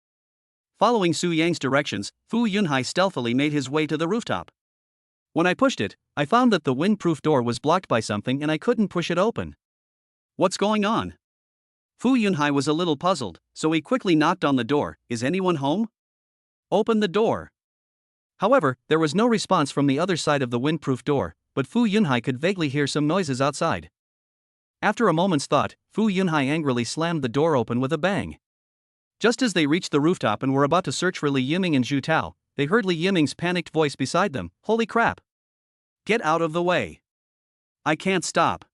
Following Su Yang's directions, Fu Yunhai stealthily made his way to the rooftop. When I pushed it, I found that the windproof door was blocked by something and I couldn't push it open. What's going on? Fu Yunhai was a little puzzled, so he quickly knocked on the door. Is anyone home? Open the door. However, there was no response from the other side of the windproof door, but Fu Yunhai could vaguely hear some noises outside. After a moment's thought, Fu Yunhai angrily slammed the door open with a bang. Just as they reached the rooftop and were about to search for Li Yiming and Zhu Tao, they heard Li Yiming's panicked voice beside them. Holy crap! Get out of the way! I can't stop!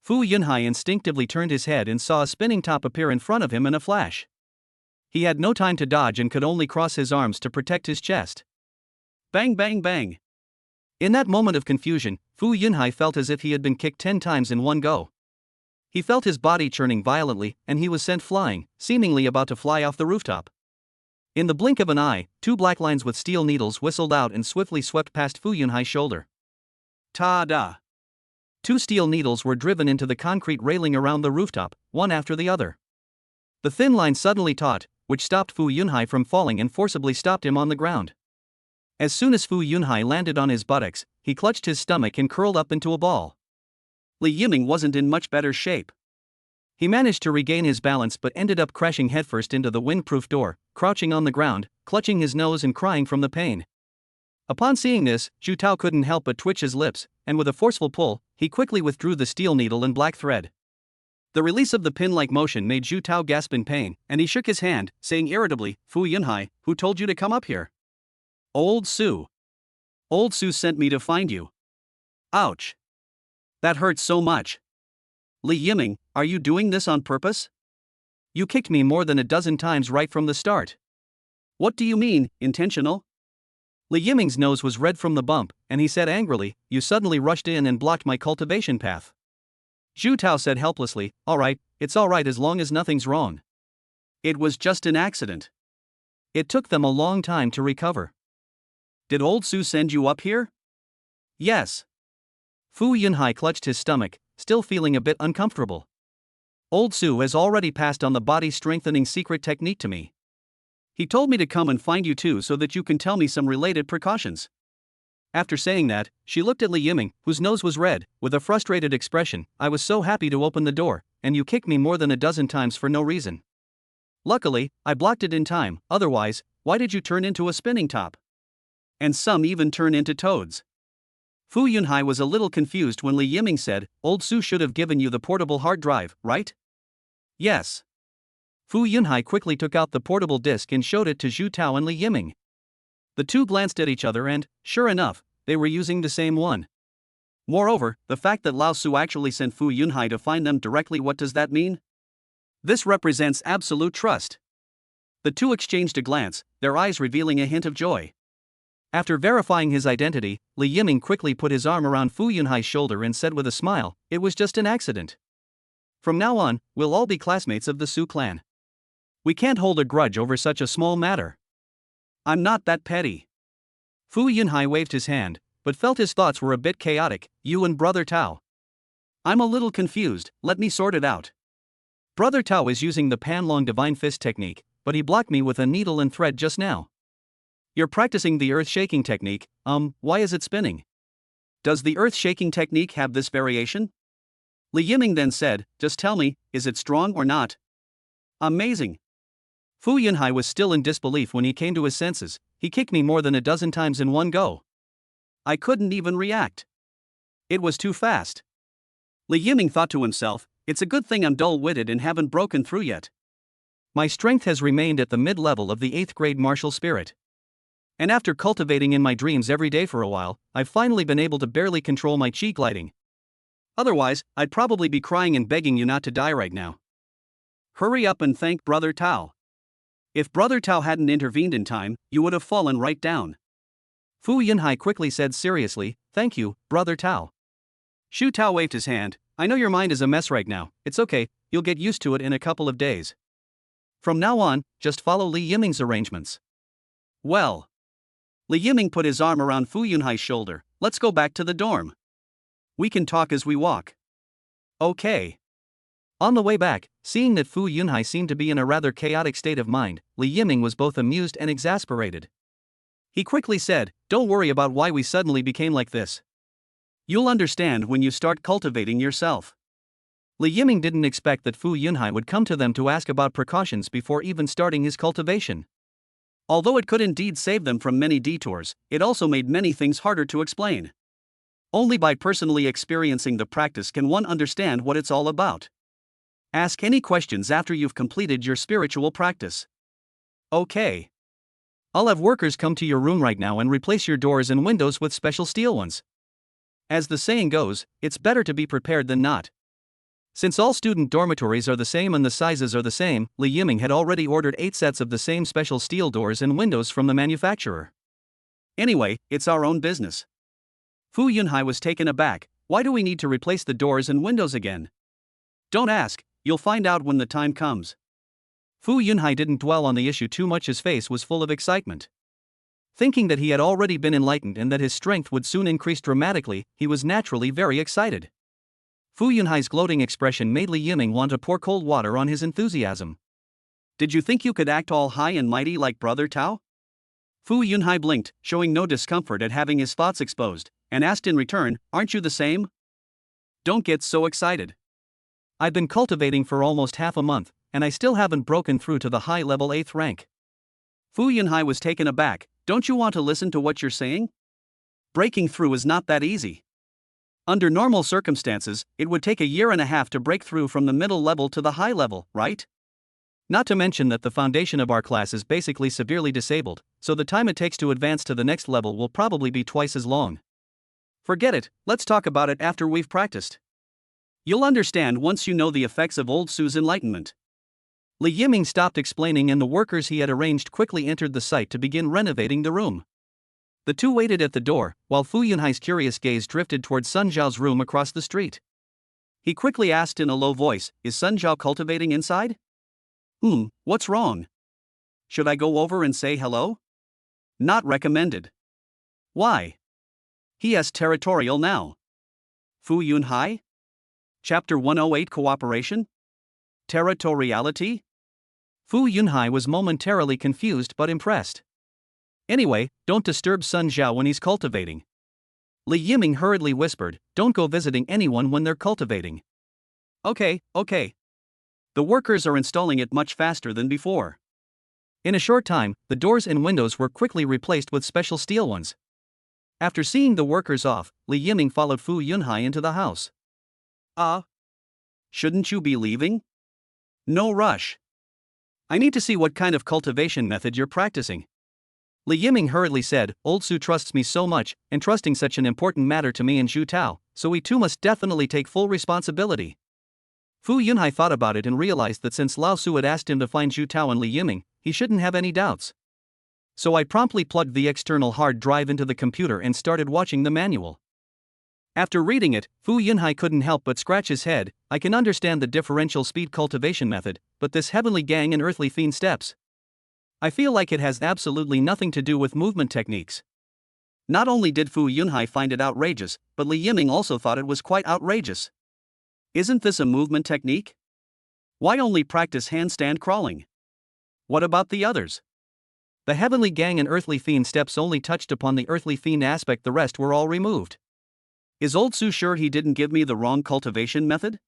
Fu Yunhai instinctively turned his head and saw a spinning top appear in front of him in a flash. He had no time to dodge and could only cross his arms to protect his chest. Bang bang bang! In that moment of confusion, Fu Yunhai felt as if he had been kicked 10 times in one go. He felt his body churning violently, and he was sent flying, seemingly about to fly off the rooftop. In the blink of an eye, 2 black lines with steel needles whistled out and swiftly swept past Fu Yunhai's shoulder. Ta-da! 2 steel needles were driven into the concrete railing around the rooftop, one after the other. The thin line suddenly taut, which stopped Fu Yunhai from falling and forcibly stopped him on the ground. As soon as Fu Yunhai landed on his buttocks, he clutched his stomach and curled up into a ball. Li Yiming wasn't in much better shape. He managed to regain his balance but ended up crashing headfirst into the windproof door, crouching on the ground, clutching his nose and crying from the pain. Upon seeing this, Zhu Tao couldn't help but twitch his lips, and with a forceful pull, he quickly withdrew the steel needle and black thread. The release of the pin-like motion made Zhu Tao gasp in pain, and he shook his hand, saying irritably, Fu Yunhai, who told you to come up here? Old Su. Old Su sent me to find you. Ouch. That hurts so much. Li Yiming, are you doing this on purpose? You kicked me more than a dozen times right from the start. What do you mean, intentional? Li Yiming's nose was red from the bump, and he said angrily, you suddenly rushed in and blocked my cultivation path. Zhu Tao said helplessly, alright, it's alright as long as nothing's wrong. It was just an accident. It took them a long time to recover. Did Old Su send you up here? Yes. Fu Yunhai clutched his stomach, still feeling a bit uncomfortable. Old Su has already passed on the body strengthening secret technique to me. He told me to come and find you too so that you can tell me some related precautions. After saying that, she looked at Li Yiming, whose nose was red, with a frustrated expression. I was so happy to open the door, and you kicked me more than a dozen times for no reason. Luckily, I blocked it in time, otherwise, why did you turn into a spinning top? And some even turn into toads. Fu Yunhai was a little confused when Li Yiming said, Old Su should have given you the portable hard drive, right? Yes. Fu Yunhai quickly took out the portable disk and showed it to Zhu Tao and Li Yiming. The two glanced at each other and, sure enough, they were using the same one. Moreover, the fact that Lao Su actually sent Fu Yunhai to find them directly, what does that mean? This represents absolute trust. The two exchanged a glance, their eyes revealing a hint of joy. After verifying his identity, Li Yiming quickly put his arm around Fu Yunhai's shoulder and said with a smile, it was just an accident. From now on, we'll all be classmates of the Su clan. We can't hold a grudge over such a small matter. I'm not that petty. Fu Yunhai waved his hand, but felt his thoughts were a bit chaotic. You and Brother Tao. I'm a little confused, let me sort it out. Brother Tao is using the Panlong Divine Fist technique, but he blocked me with a needle and thread just now. You're practicing the earth-shaking technique, why is it spinning? Does the earth-shaking technique have this variation? Li Yiming then said, just tell me, is it strong or not? Amazing. Fu Yunhai was still in disbelief when he came to his senses. He kicked me more than a dozen times in one go. I couldn't even react. It was too fast. Li Yiming thought to himself, it's a good thing I'm dull-witted and haven't broken through yet. My strength has remained at the mid-level of the 8th grade martial spirit. And after cultivating in my dreams every day for a while, I've finally been able to barely control my chi gliding. Otherwise, I'd probably be crying and begging you not to die right now. Hurry up and thank Brother Tao. If Brother Tao hadn't intervened in time, you would have fallen right down. Fu Yunhai quickly said seriously, thank you, Brother Tao. Zhu Tao waved his hand, I know your mind is a mess right now, it's okay, you'll get used to it in a couple of days. From now on, just follow Li Yiming's arrangements. Well. Li Yiming put his arm around Fu Yunhai's shoulder, let's go back to the dorm. We can talk as we walk. Okay. On the way back, seeing that Fu Yunhai seemed to be in a rather chaotic state of mind, Li Yiming was both amused and exasperated. He quickly said, don't worry about why we suddenly became like this. You'll understand when you start cultivating yourself. Li Yiming didn't expect that Fu Yunhai would come to them to ask about precautions before even starting his cultivation. Although it could indeed save them from many detours, it also made many things harder to explain. Only by personally experiencing the practice can one understand what it's all about. Ask any questions after you've completed your spiritual practice. Okay. I'll have workers come to your room right now and replace your doors and windows with special steel ones. As the saying goes, it's better to be prepared than not. Since all student dormitories are the same and the sizes are the same, Li Yiming had already ordered 8 sets of the same special steel doors and windows from the manufacturer. Anyway, it's our own business. Fu Yunhai was taken aback, why do we need to replace the doors and windows again? Don't ask, you'll find out when the time comes. Fu Yunhai didn't dwell on the issue too much, his face was full of excitement. Thinking that he had already been enlightened and that his strength would soon increase dramatically, he was naturally very excited. Fu Yunhai's gloating expression made Li Yiming want to pour cold water on his enthusiasm. Did you think you could act all high and mighty like Brother Tao? Fu Yunhai blinked, showing no discomfort at having his thoughts exposed, and asked in return, aren't you the same? Don't get so excited. I've been cultivating for almost half a month, and I still haven't broken through to the high-level 8th rank. Fu Yunhai was taken aback, don't you want to listen to what you're saying? Breaking through is not that easy. Under normal circumstances, it would take a year and a half to break through from the middle level to the high level, right? Not to mention that the foundation of our class is basically severely disabled, so the time it takes to advance to the next level will probably be twice as long. Forget it, let's talk about it after we've practiced. You'll understand once you know the effects of Old Su's enlightenment. Li Yiming stopped explaining and the workers he had arranged quickly entered the site to begin renovating the room. The two waited at the door, while Fu Yunhai's curious gaze drifted toward Sun Zhao's room across the street. He quickly asked in a low voice, is Sun Zhao cultivating inside? What's wrong? Should I go over and say hello? Not recommended. Why? He is territorial now. Fu Yunhai? Chapter 108 Cooperation? Territoriality? Fu Yunhai was momentarily confused but impressed. Anyway, don't disturb Sun Zhao when he's cultivating. Li Yiming hurriedly whispered, don't go visiting anyone when they're cultivating. Okay. The workers are installing it much faster than before. In a short time, the doors and windows were quickly replaced with special steel ones. After seeing the workers off, Li Yiming followed Fu Yunhai into the house. Shouldn't you be leaving? No rush. I need to see what kind of cultivation method you're practicing. Li Yiming hurriedly said, Old Su trusts me so much, entrusting such an important matter to me and Zhu Tao, so we too must definitely take full responsibility. Fu Yunhai thought about it and realized that since Lao Su had asked him to find Zhu Tao and Li Yiming, he shouldn't have any doubts. So I promptly plugged the external hard drive into the computer and started watching the manual. After reading it, Fu Yunhai couldn't help but scratch his head. I can understand the differential speed cultivation method, but this heavenly gang and earthly fiend steps. I feel like it has absolutely nothing to do with movement techniques. Not only did Fu Yunhai find it outrageous, but Li Yiming also thought it was quite outrageous. Isn't this a movement technique? Why only practice handstand crawling? What about the others? The heavenly gang and earthly fiend steps only touched upon the earthly fiend aspect, the rest were all removed. Is Old Su sure he didn't give me the wrong cultivation method?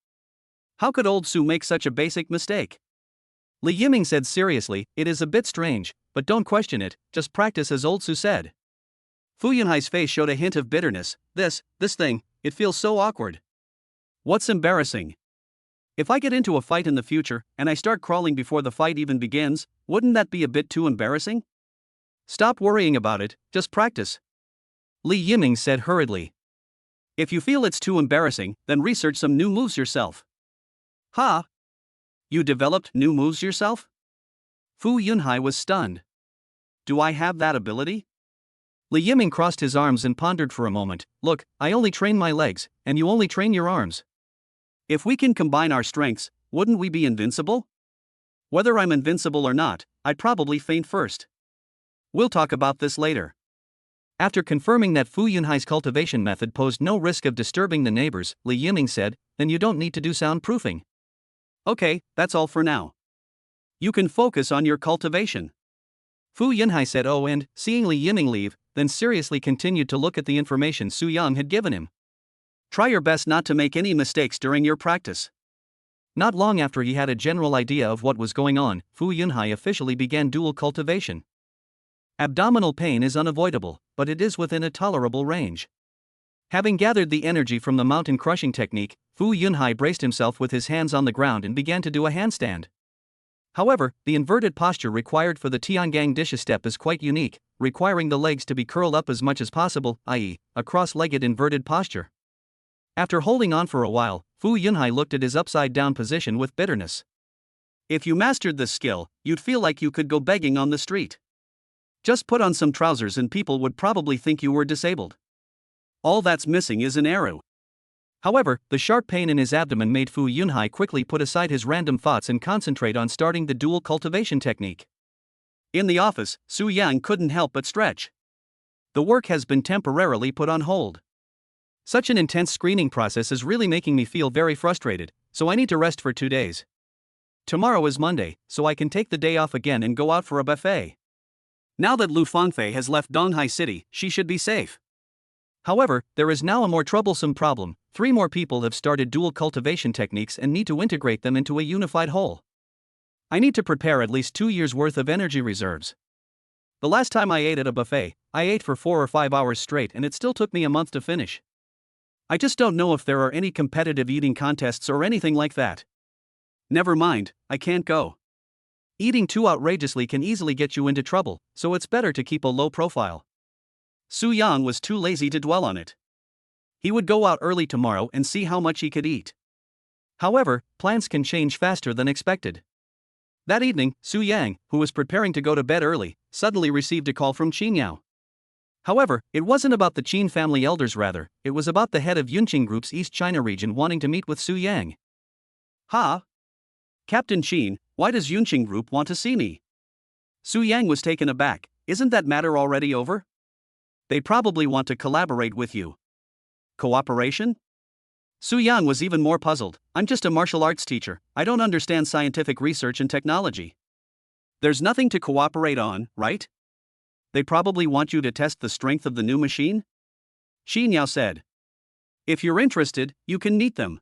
How could Old Su make such a basic mistake? Li Yiming said seriously, it is a bit strange, but don't question it, just practice as Old Su said. Fu Yunhai's face showed a hint of bitterness. This thing, it feels so awkward. What's embarrassing? If I get into a fight in the future, and I start crawling before the fight even begins, wouldn't that be a bit too embarrassing? Stop worrying about it, just practice. Li Yiming said hurriedly. If you feel it's too embarrassing, then research some new moves yourself. Ha! You developed new moves yourself? Fu Yunhai was stunned. Do I have that ability? Li Yiming crossed his arms and pondered for a moment. Look, I only train my legs, and you only train your arms. If we can combine our strengths, wouldn't we be invincible? Whether I'm invincible or not, I'd probably faint first. We'll talk about this later. After confirming that Fu Yunhai's cultivation method posed no risk of disturbing the neighbors, Li Yiming said, then you don't need to do soundproofing. Okay, that's all for now. You can focus on your cultivation. Fu Yunhai said and, seeing Li Yiming leave, then seriously continued to look at the information Su Yang had given him. Try your best not to make any mistakes during your practice. Not long after he had a general idea of what was going on, Fu Yunhai officially began dual cultivation. Abdominal pain is unavoidable, but it is within a tolerable range. Having gathered the energy from the mountain crushing technique, Fu Yunhai braced himself with his hands on the ground and began to do a handstand. However, the inverted posture required for the Tiangang Disha step is quite unique, requiring the legs to be curled up as much as possible, i.e., a cross-legged inverted posture. After holding on for a while, Fu Yunhai looked at his upside-down position with bitterness. If you mastered this skill, you'd feel like you could go begging on the street. Just put on some trousers and people would probably think you were disabled. All that's missing is an arrow. However, the sharp pain in his abdomen made Fu Yunhai quickly put aside his random thoughts and concentrate on starting the dual cultivation technique. In the office, Su Yang couldn't help but stretch. The work has been temporarily put on hold. Such an intense screening process is really making me feel very frustrated, so I need to rest for 2 days. Tomorrow is Monday, so I can take the day off again and go out for a buffet. Now that Lu Fangfei has left Donghai City, she should be safe. However, there is now a more troublesome problem. 3 more people have started dual cultivation techniques and need to integrate them into a unified whole. I need to prepare at least 2 years' worth of energy reserves. The last time I ate at a buffet, I ate for 4 or 5 hours straight and it still took me a month to finish. I just don't know if there are any competitive eating contests or anything like that. Never mind, I can't go. Eating too outrageously can easily get you into trouble, so it's better to keep a low profile. Su Yang was too lazy to dwell on it. He would go out early tomorrow and see how much he could eat. However, plans can change faster than expected. That evening, Su Yang, who was preparing to go to bed early, suddenly received a call from Qin Yao. However, it wasn't about the Qin family elders, rather, it was about the head of Yunqing Group's East China region wanting to meet with Su Yang. Ha! Captain Qin, why does Yunqing Group want to see me? Su Yang was taken aback. Isn't that matter already over? They probably want to collaborate with you. Cooperation? Su Yang was even more puzzled. I'm just a martial arts teacher, I don't understand scientific research and technology. There's nothing to cooperate on, right? They probably want you to test the strength of the new machine? Xin Yao said. If you're interested, you can meet them.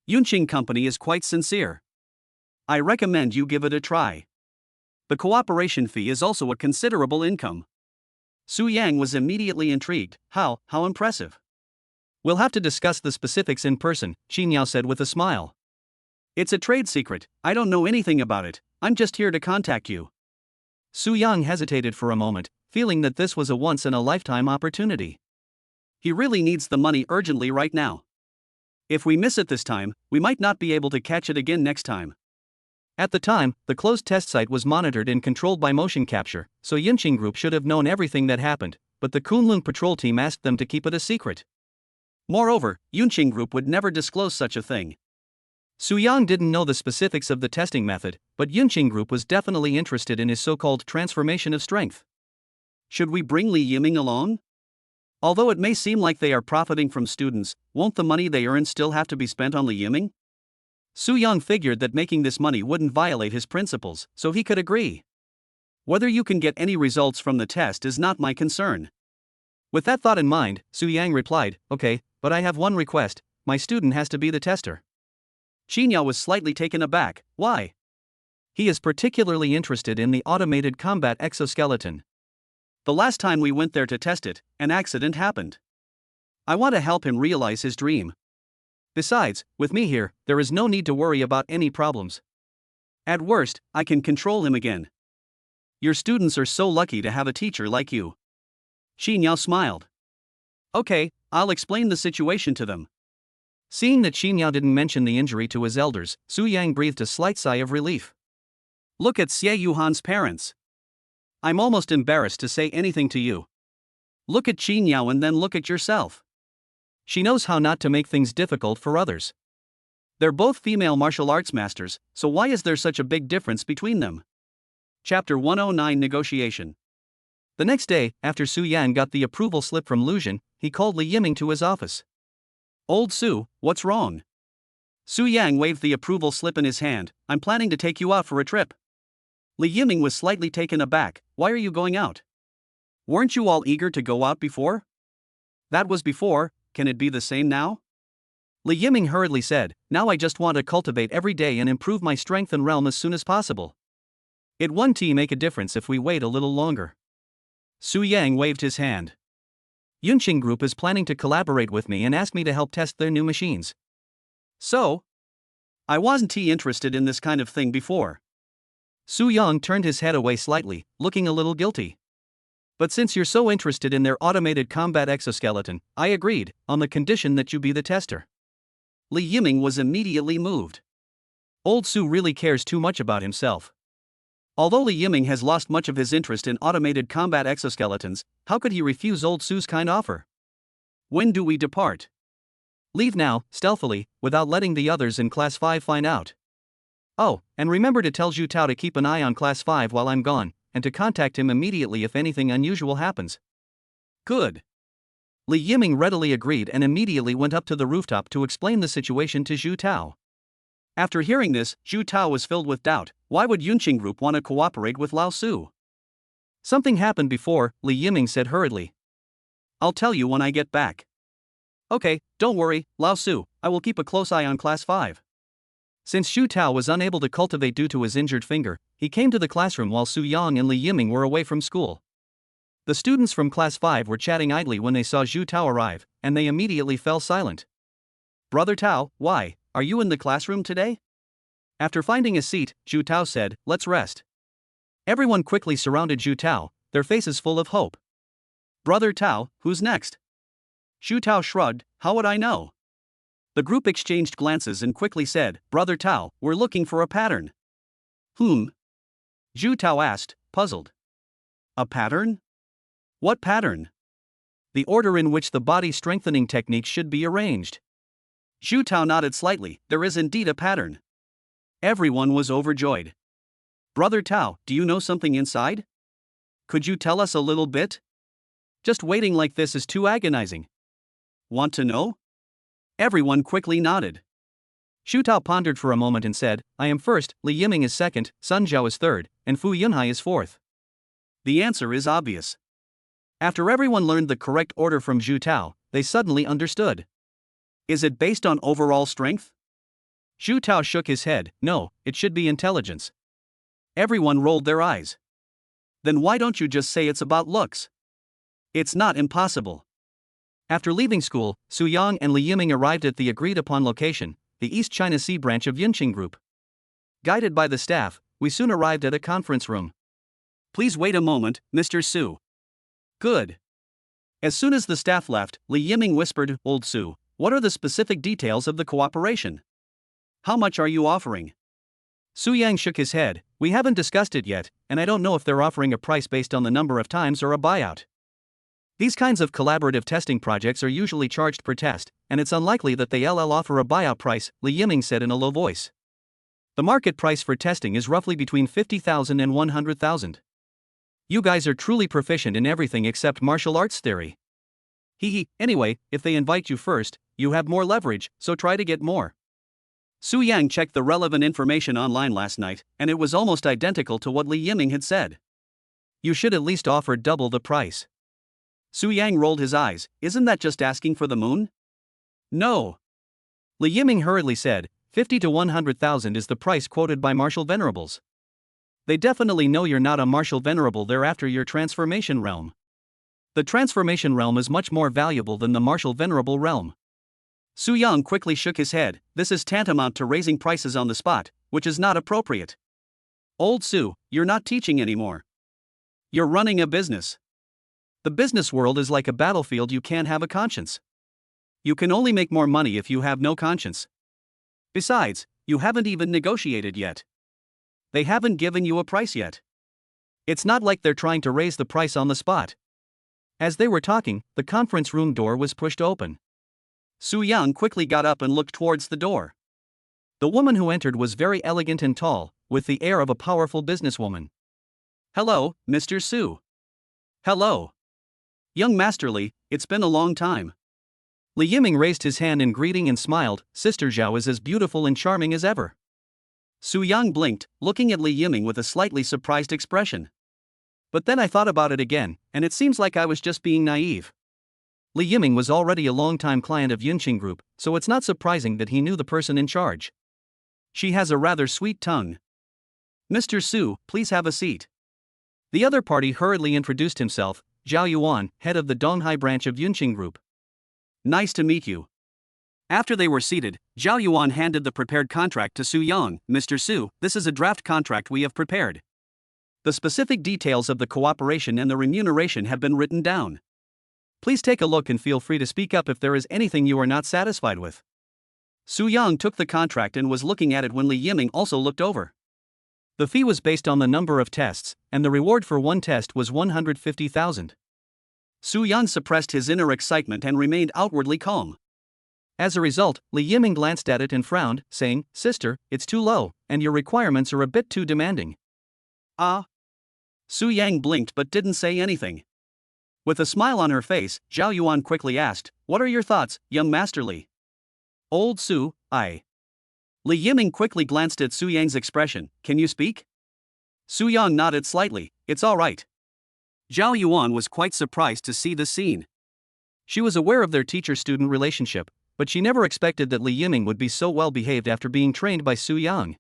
Yunqing Company is quite sincere. I recommend you give it a try. The cooperation fee is also a considerable income. Su Yang was immediately intrigued. How impressive. We'll have to discuss the specifics in person, Xin Yao said with a smile. It's a trade secret, I don't know anything about it, I'm just here to contact you. Su Yang hesitated for a moment, feeling that this was a once-in-a-lifetime opportunity. He really needs the money urgently right now. If we miss it this time, we might not be able to catch it again next time. At the time, the closed test site was monitored and controlled by motion capture, so Yunqing Group should have known everything that happened, but the Kunlun patrol team asked them to keep it a secret. Moreover, Yunqing Group would never disclose such a thing. Su Yang didn't know the specifics of the testing method, but Yunqing Group was definitely interested in his so-called transformation of strength. Should we bring Li Yiming along? Although it may seem like they are profiting from students, won't the money they earn still have to be spent on Li Yiming? Su Yang figured that making this money wouldn't violate his principles, so he could agree. Whether you can get any results from the test is not my concern. With that thought in mind, Su Yang replied, okay, but I have one request, my student has to be the tester. Xin Yao was slightly taken aback. Why? He is particularly interested in the automated combat exoskeleton. The last time we went there to test it, an accident happened. I want to help him realize his dream. Besides, with me here, there is no need to worry about any problems. At worst, I can control him again. Your students are so lucky to have a teacher like you. Xin Yao smiled. Okay, I'll explain the situation to them. Seeing that Xin Yao didn't mention the injury to his elders, Su Yang breathed a slight sigh of relief. Look at Xie Yuhan's parents. I'm almost embarrassed to say anything to you. Look at Xin Yao and then look at yourself. She knows how not to make things difficult for others. They're both female martial arts masters, so why is there such a big difference between them? Chapter 109 Negotiation. The next day, after Su Yang got the approval slip from Luzhin, he called Li Yiming to his office. Old Su, what's wrong? Su Yang waved the approval slip in his hand. I'm planning to take you out for a trip. Li Yiming was slightly taken aback. Why are you going out? Weren't you all eager to go out before? That was before, can it be the same now? Li Yiming hurriedly said, now I just want to cultivate every day and improve my strength and realm as soon as possible. It won't make a difference if we wait a little longer. Su Yang waved his hand. Yunqing Group is planning to collaborate with me and ask me to help test their new machines. So? I wasn't interested in this kind of thing before. Su Yang turned his head away slightly, looking a little guilty. But since you're so interested in their automated combat exoskeleton, I agreed, on the condition that you be the tester. Li Yiming was immediately moved. Old Su really cares too much about himself. Although Li Yiming has lost much of his interest in automated combat exoskeletons, how could he refuse Old Su's kind offer? When do we depart? Leave now, stealthily, without letting the others in Class 5 find out. Oh, and remember to tell Zhu Tao to keep an eye on Class 5 while I'm gone, and to contact him immediately if anything unusual happens. Good. Li Yiming readily agreed and immediately went up to the rooftop to explain the situation to Zhu Tao. After hearing this, Zhu Tao was filled with doubt. Why would Yunqing Group want to cooperate with Lao Su? Something happened before, Li Yiming said hurriedly. I'll tell you when I get back. Okay, don't worry, Lao Su, I will keep a close eye on Class 5. Since Zhu Tao was unable to cultivate due to his injured finger, he came to the classroom while Su Yang and Li Yiming were away from school. The students from Class 5 were chatting idly when they saw Zhu Tao arrive, and they immediately fell silent. Brother Tao, why, are you in the classroom today? After finding a seat, Zhu Tao said, let's rest. Everyone quickly surrounded Zhu Tao, their faces full of hope. Brother Tao, who's next? Zhu Tao shrugged, how would I know? The group exchanged glances and quickly said, Brother Tao, we're looking for a pattern. Zhu Tao asked, puzzled. A pattern? What pattern? The order in which the body strengthening techniques should be arranged. Zhu Tao nodded slightly, there is indeed a pattern. Everyone was overjoyed. Brother Tao, do you know something inside? Could you tell us a little bit? Just waiting like this is too agonizing. Want to know? Everyone quickly nodded. Xu Tao pondered for a moment and said, I am first, Li Yiming is second, Sun Zhao is third, and Fu Yunhai is fourth. The answer is obvious. After everyone learned the correct order from Xu Tao, they suddenly understood. Is it based on overall strength? Xu Tao shook his head, no, it should be intelligence. Everyone rolled their eyes. Then why don't you just say it's about looks? It's not impossible. After leaving school, Su Yang and Li Yiming arrived at the agreed-upon location, the East China Sea branch of Yunqing Group. Guided by the staff, we soon arrived at a conference room. Please wait a moment, Mr. Su. Good. As soon as the staff left, Li Yiming whispered, Old Su, what are the specific details of the cooperation? How much are you offering? Su Yang shook his head, we haven't discussed it yet, and I don't know if they're offering a price based on the number of times or a buyout. These kinds of collaborative testing projects are usually charged per test, and it's unlikely that they'll offer a buyout price, Li Yiming said in a low voice. The market price for testing is roughly between 50,000 and 100,000. You guys are truly proficient in everything except martial arts theory. Anyway, if they invite you first, you have more leverage, so try to get more. Su Yang checked the relevant information online last night, and it was almost identical to what Li Yiming had said. You should at least offer double the price. Su Yang rolled his eyes, isn't that just asking for the moon? No. Li Yiming hurriedly said, 50 to 100,000 is the price quoted by martial venerables. They definitely know you're not a martial venerable there after your transformation realm. The transformation realm is much more valuable than the martial venerable realm. Su Yang quickly shook his head, this is tantamount to raising prices on the spot, which is not appropriate. Old Su, you're not teaching anymore. You're running a business. The business world is like a battlefield, you can't have a conscience. You can only make more money if you have no conscience. Besides, you haven't even negotiated yet. They haven't given you a price yet. It's not like they're trying to raise the price on the spot. As they were talking, the conference room door was pushed open. Su Yang quickly got up and looked towards the door. The woman who entered was very elegant and tall, with the air of a powerful businesswoman. Hello, Mr. Su. Hello. Young Master Li, it's been a long time. Li Yiming raised his hand in greeting and smiled, Sister Zhao is as beautiful and charming as ever. Su Yang blinked, looking at Li Yiming with a slightly surprised expression. But then I thought about it again, and it seems like I was just being naive. Li Yiming was already a long-time client of Yunqing Group, so it's not surprising that he knew the person in charge. She has a rather sweet tongue. Mr. Su, please have a seat. The other party hurriedly introduced himself, Zhao Yuan, head of the Donghai branch of Yunqing Group. Nice to meet you. After they were seated, Zhao Yuan handed the prepared contract to Su Yang. Mr. Su, this is a draft contract we have prepared. The specific details of the cooperation and the remuneration have been written down. Please take a look and feel free to speak up if there is anything you are not satisfied with. Su Yang took the contract and was looking at it when Li Yiming also looked over. The fee was based on the number of tests, and the reward for one test was 150,000. Su Yang suppressed his inner excitement and remained outwardly calm. As a result, Li Yiming glanced at it and frowned, saying, Sister, it's too low, and your requirements are a bit too demanding. Ah? Su Yang blinked but didn't say anything. With a smile on her face, Zhao Yuan quickly asked, What are your thoughts, young Master Li? Old Su, Li Yiming quickly glanced at Su Yang's expression, Can you speak? Su Yang nodded slightly, It's all right. Zhao Yuan was quite surprised to see the scene. She was aware of their teacher-student relationship, but she never expected that Li Yiming would be so well behaved after being trained by Su Yang.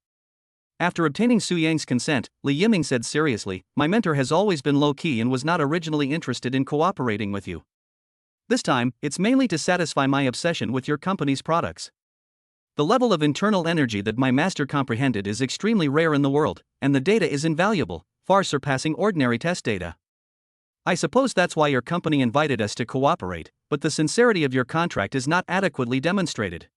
After obtaining Su Yang's consent, Li Yiming said seriously, My mentor has always been low-key and was not originally interested in cooperating with you. This time, it's mainly to satisfy my obsession with your company's products. The level of internal energy that my master comprehended is extremely rare in the world, and the data is invaluable, far surpassing ordinary test data. I suppose that's why your company invited us to cooperate, but the sincerity of your contract is not adequately demonstrated.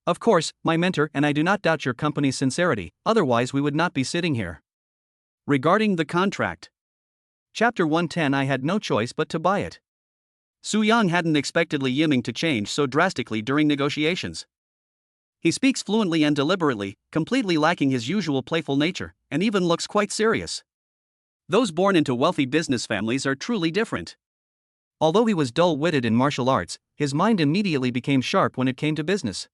Of course, my mentor and I do not doubt your company's sincerity, otherwise we would not be sitting here. Regarding the contract. Chapter 110 I had no choice but to buy it. Su Yang hadn't expected Li Yiming to change so drastically during negotiations. He speaks fluently and deliberately, completely lacking his usual playful nature, and even looks quite serious. Those born into wealthy business families are truly different. Although he was dull-witted in martial arts, his mind immediately became sharp when it came to business.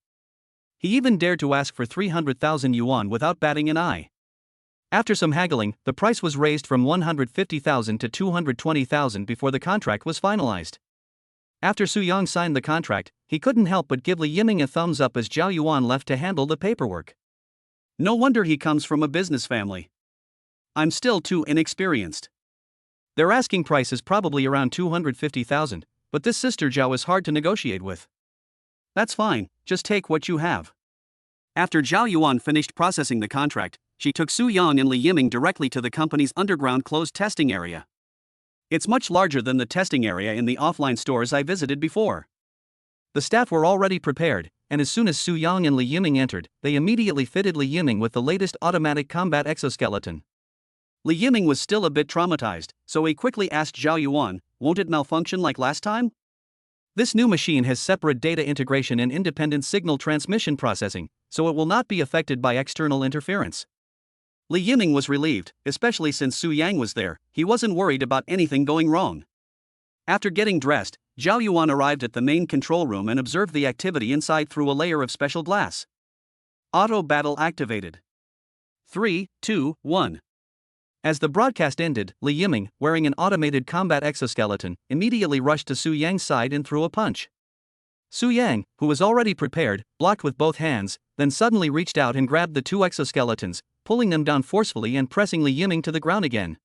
He even dared to ask for 300,000 yuan without batting an eye. After some haggling, the price was raised from 150,000 to 220,000 before the contract was finalized. After Su Yang signed the contract, he couldn't help but give Li Yiming a thumbs up as Zhao Yuan left to handle the paperwork. No wonder he comes from a business family. I'm still too inexperienced. Their asking price is probably around 250,000, but this sister Zhao is hard to negotiate with. That's fine, just take what you have. After Zhao Yuan finished processing the contract, she took Su Yang and Li Yiming directly to the company's underground closed testing area. It's much larger than the testing area in the offline stores I visited before. The staff were already prepared, and as soon as Su Yang and Li Yiming entered, they immediately fitted Li Yiming with the latest automatic combat exoskeleton. Li Yiming was still a bit traumatized, so he quickly asked Zhao Yuan, "Won't it malfunction like last time?" This new machine has separate data integration and independent signal transmission processing, so it will not be affected by external interference. Li Yiming was relieved, especially since Su Yang was there. He wasn't worried about anything going wrong. After getting dressed, Zhao Yuan arrived at the main control room and observed the activity inside through a layer of special glass. Auto battle activated. 3, 2, 1. As the broadcast ended, Li Yiming, wearing an automated combat exoskeleton, immediately rushed to Su Yang's side and threw a punch. Su Yang, who was already prepared, blocked with both hands, then suddenly reached out and grabbed the two exoskeletons, pulling them down forcefully and pressing Li Yiming to the ground again.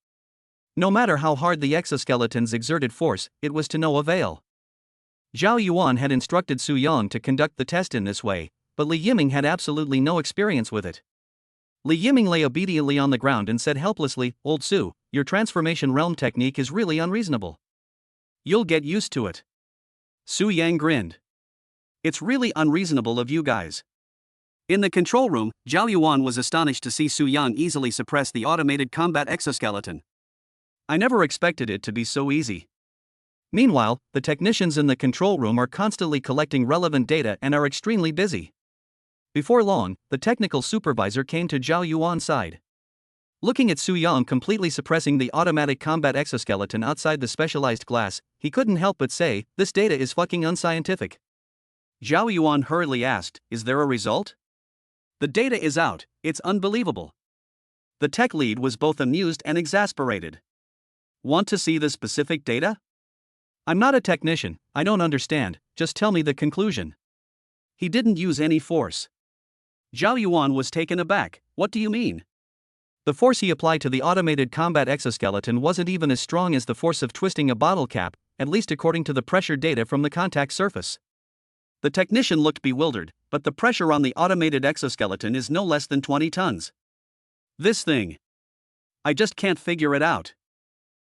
No matter how hard the exoskeletons exerted force, it was to no avail. Zhao Yuan had instructed Su Yang to conduct the test in this way, but Li Yiming had absolutely no experience with it. Li Yiming lay obediently on the ground and said helplessly, "Old Su, your transformation realm technique is really unreasonable. You'll get used to it." Su Yang grinned. "It's really unreasonable of you guys." In the control room, Zhao Yuan was astonished to see Su Yang easily suppress the automated combat exoskeleton. "I never expected it to be so easy." Meanwhile, the technicians in the control room are constantly collecting relevant data and are extremely busy. Before long, the technical supervisor came to Zhao Yuan's side. Looking at Su Yang completely suppressing the automatic combat exoskeleton outside the specialized glass, he couldn't help but say, "This data is fucking unscientific." Zhao Yuan hurriedly asked, "Is there a result?" "The data is out, it's unbelievable." The tech lead was both amused and exasperated. "Want to see the specific data?" "I'm not a technician, I don't understand, just tell me the conclusion." "He didn't use any force." Zhao Yuan was taken aback. "What do you mean?" "The force he applied to the automated combat exoskeleton wasn't even as strong as the force of twisting a bottle cap, at least according to the pressure data from the contact surface." The technician looked bewildered, but the pressure on the automated exoskeleton is no less than 20 tons. "This thing. I just can't figure it out."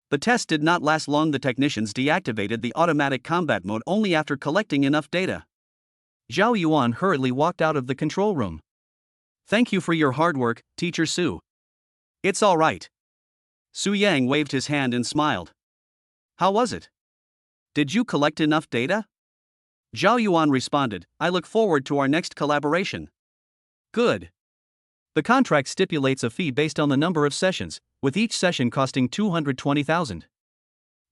The test did not last long. The technicians deactivated the automatic combat mode only after collecting enough data. Zhao Yuan hurriedly walked out of the control room. "Thank you for your hard work, Teacher Su." "It's all right." Su Yang waved his hand and smiled. "How was it? Did you collect enough data?" Zhao Yuan responded, "I look forward to our next collaboration." "Good." The contract stipulates a fee based on the number of sessions, with each session costing 220,000.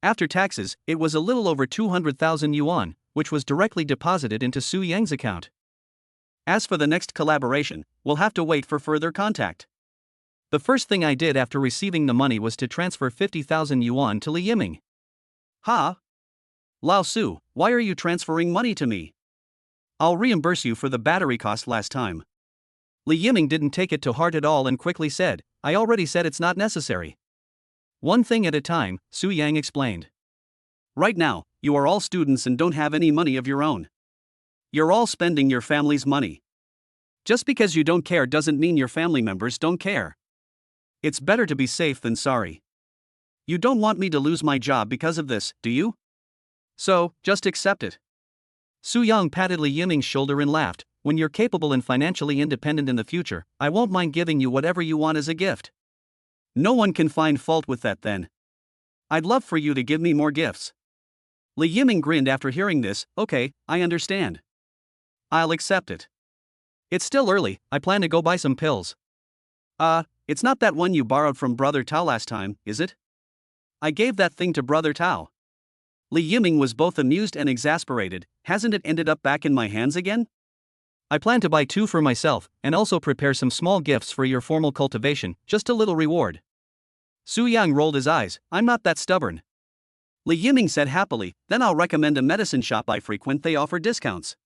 After taxes, it was a little over 200,000 yuan, which was directly deposited into Su Yang's account. As for the next collaboration, we'll have to wait for further contact. The first thing I did after receiving the money was to transfer 50,000 yuan to Li Yiming. "Ha? Lao Su, why are you transferring money to me? I'll reimburse you for the battery cost last time." Li Yiming didn't take it to heart at all and quickly said, "I already said it's not necessary." "One thing at a time," Su Yang explained. "Right now, you are all students and don't have any money of your own. You're all spending your family's money. Just because you don't care doesn't mean your family members don't care. It's better to be safe than sorry. You don't want me to lose my job because of this, do you? So, just accept it." Su Yang patted Li Yiming's shoulder and laughed, "When you're capable and financially independent in the future, I won't mind giving you whatever you want as a gift." "No one can find fault with that then. I'd love for you to give me more gifts." Li Yiming grinned after hearing this. "Okay, I understand. I'll accept it. It's still early, I plan to go buy some pills." It's not that one you borrowed from Brother Tao last time, is it?" "I gave that thing to Brother Tao." Li Yiming was both amused and exasperated. Hasn't it ended up back in my hands again? I plan to buy 2 for myself, and also prepare some small gifts for your formal cultivation, just a little reward. Su Yang rolled his eyes. I'm not that stubborn. Li Yiming said happily, then I'll recommend a medicine shop I frequent, they offer discounts.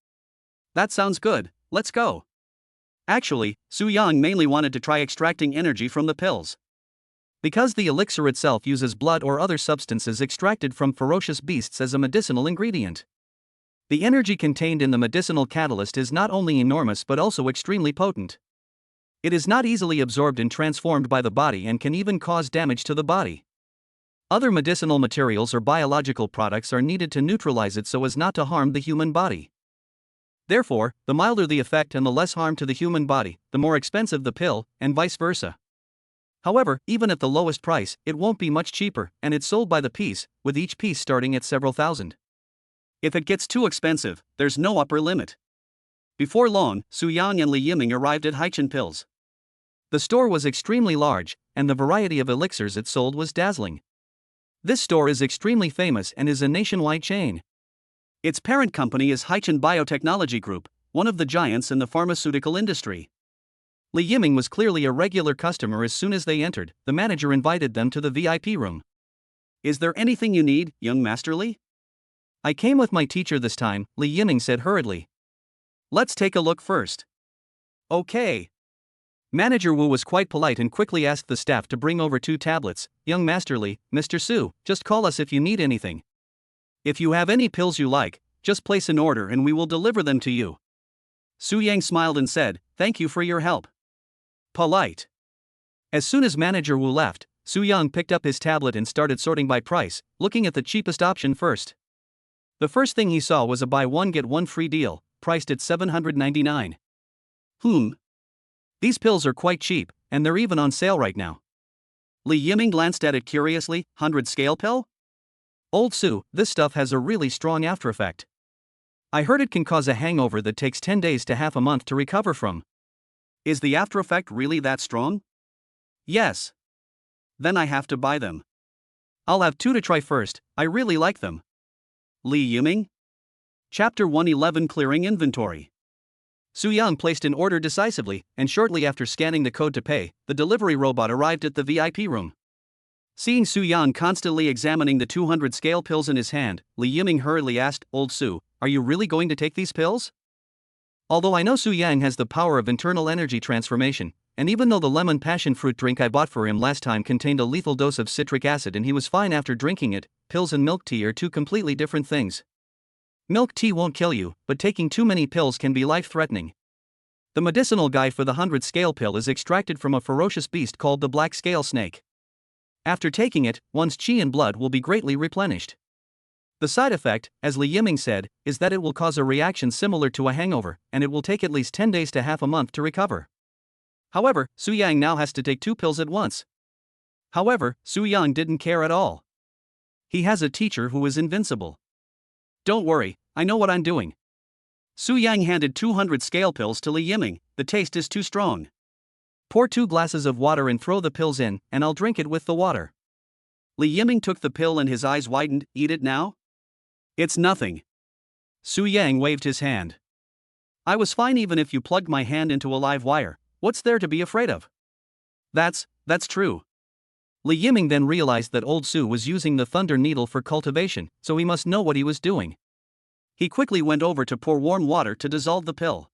That sounds good, let's go. Actually, Su Yang mainly wanted to try extracting energy from the pills. Because the elixir itself uses blood or other substances extracted from ferocious beasts as a medicinal ingredient. The energy contained in the medicinal catalyst is not only enormous but also extremely potent. It is not easily absorbed and transformed by the body and can even cause damage to the body. Other medicinal materials or biological products are needed to neutralize it so as not to harm the human body. Therefore, the milder the effect and the less harm to the human body, the more expensive the pill, and vice versa. However, even at the lowest price, it won't be much cheaper, and it's sold by the piece, with each piece starting at several thousand. If it gets too expensive, there's no upper limit. Before long, Su Yang and Li Yiming arrived at Haichan Pills. The store was extremely large, and the variety of elixirs it sold was dazzling. This store is extremely famous and is a nationwide chain. Its parent company is Haichan Biotechnology Group, one of the giants in the pharmaceutical industry. Li Yiming was clearly a regular customer. As soon as they entered, the manager invited them to the VIP room. Is there anything you need, young Master Li? I came with my teacher this time, Li Yiming said hurriedly. Let's take a look first. Okay. Manager Wu was quite polite and quickly asked the staff to bring over 2 tablets. Young Master Li, Mr. Su, just call us if you need anything. If you have any pills you like, just place an order and we will deliver them to you. Su Yang smiled and said, thank you for your help. Polite. As soon as Manager Wu left, Su Yang picked up his tablet and started sorting by price, looking at the cheapest option first. The first thing he saw was a buy 1 get 1 free deal, priced at 799. These pills are quite cheap, and they're even on sale right now. Li Yiming glanced at it curiously. 100 scale pill? Old Su, this stuff has a really strong after effect. I heard it can cause a hangover that takes 10 days to half a month to recover from. Is the after effect really that strong? Yes. Then I have to buy them. I'll have 2 to try first, I really like them. Li Yiming? Chapter 111 Clearing Inventory. Su Yang placed an order decisively, and shortly after scanning the code to pay, the delivery robot arrived at the VIP room. Seeing Su Yang constantly examining the 200 scale pills in his hand, Li Yiming hurriedly asked, Old Su, are you really going to take these pills? Although I know Su Yang has the power of internal energy transformation, and even though the lemon passion fruit drink I bought for him last time contained a lethal dose of citric acid and he was fine after drinking it, pills and milk tea are 2 completely different things. Milk tea won't kill you, but taking too many pills can be life-threatening. The medicinal guy for the 100 scale pill is extracted from a ferocious beast called the black scale snake. After taking it, one's qi and blood will be greatly replenished. The side effect, as Li Yiming said, is that it will cause a reaction similar to a hangover, and it will take at least 10 days to half a month to recover. However, Su Yang now has to take 2 pills at once. However, Su Yang didn't care at all. He has a teacher who is invincible. Don't worry, I know what I'm doing. Su Yang handed 200 scale pills to Li Yiming. The taste is too strong. Pour 2 glasses of water and throw the pills in, and I'll drink it with the water. Li Yiming took the pill and his eyes widened. Eat it now? It's nothing. Su Yang waved his hand. I was fine even if you plugged my hand into a live wire. What's there to be afraid of? That's true. Li Yiming then realized that Old Su was using the thunder needle for cultivation, so he must know what he was doing. He quickly went over to pour warm water to dissolve the pill.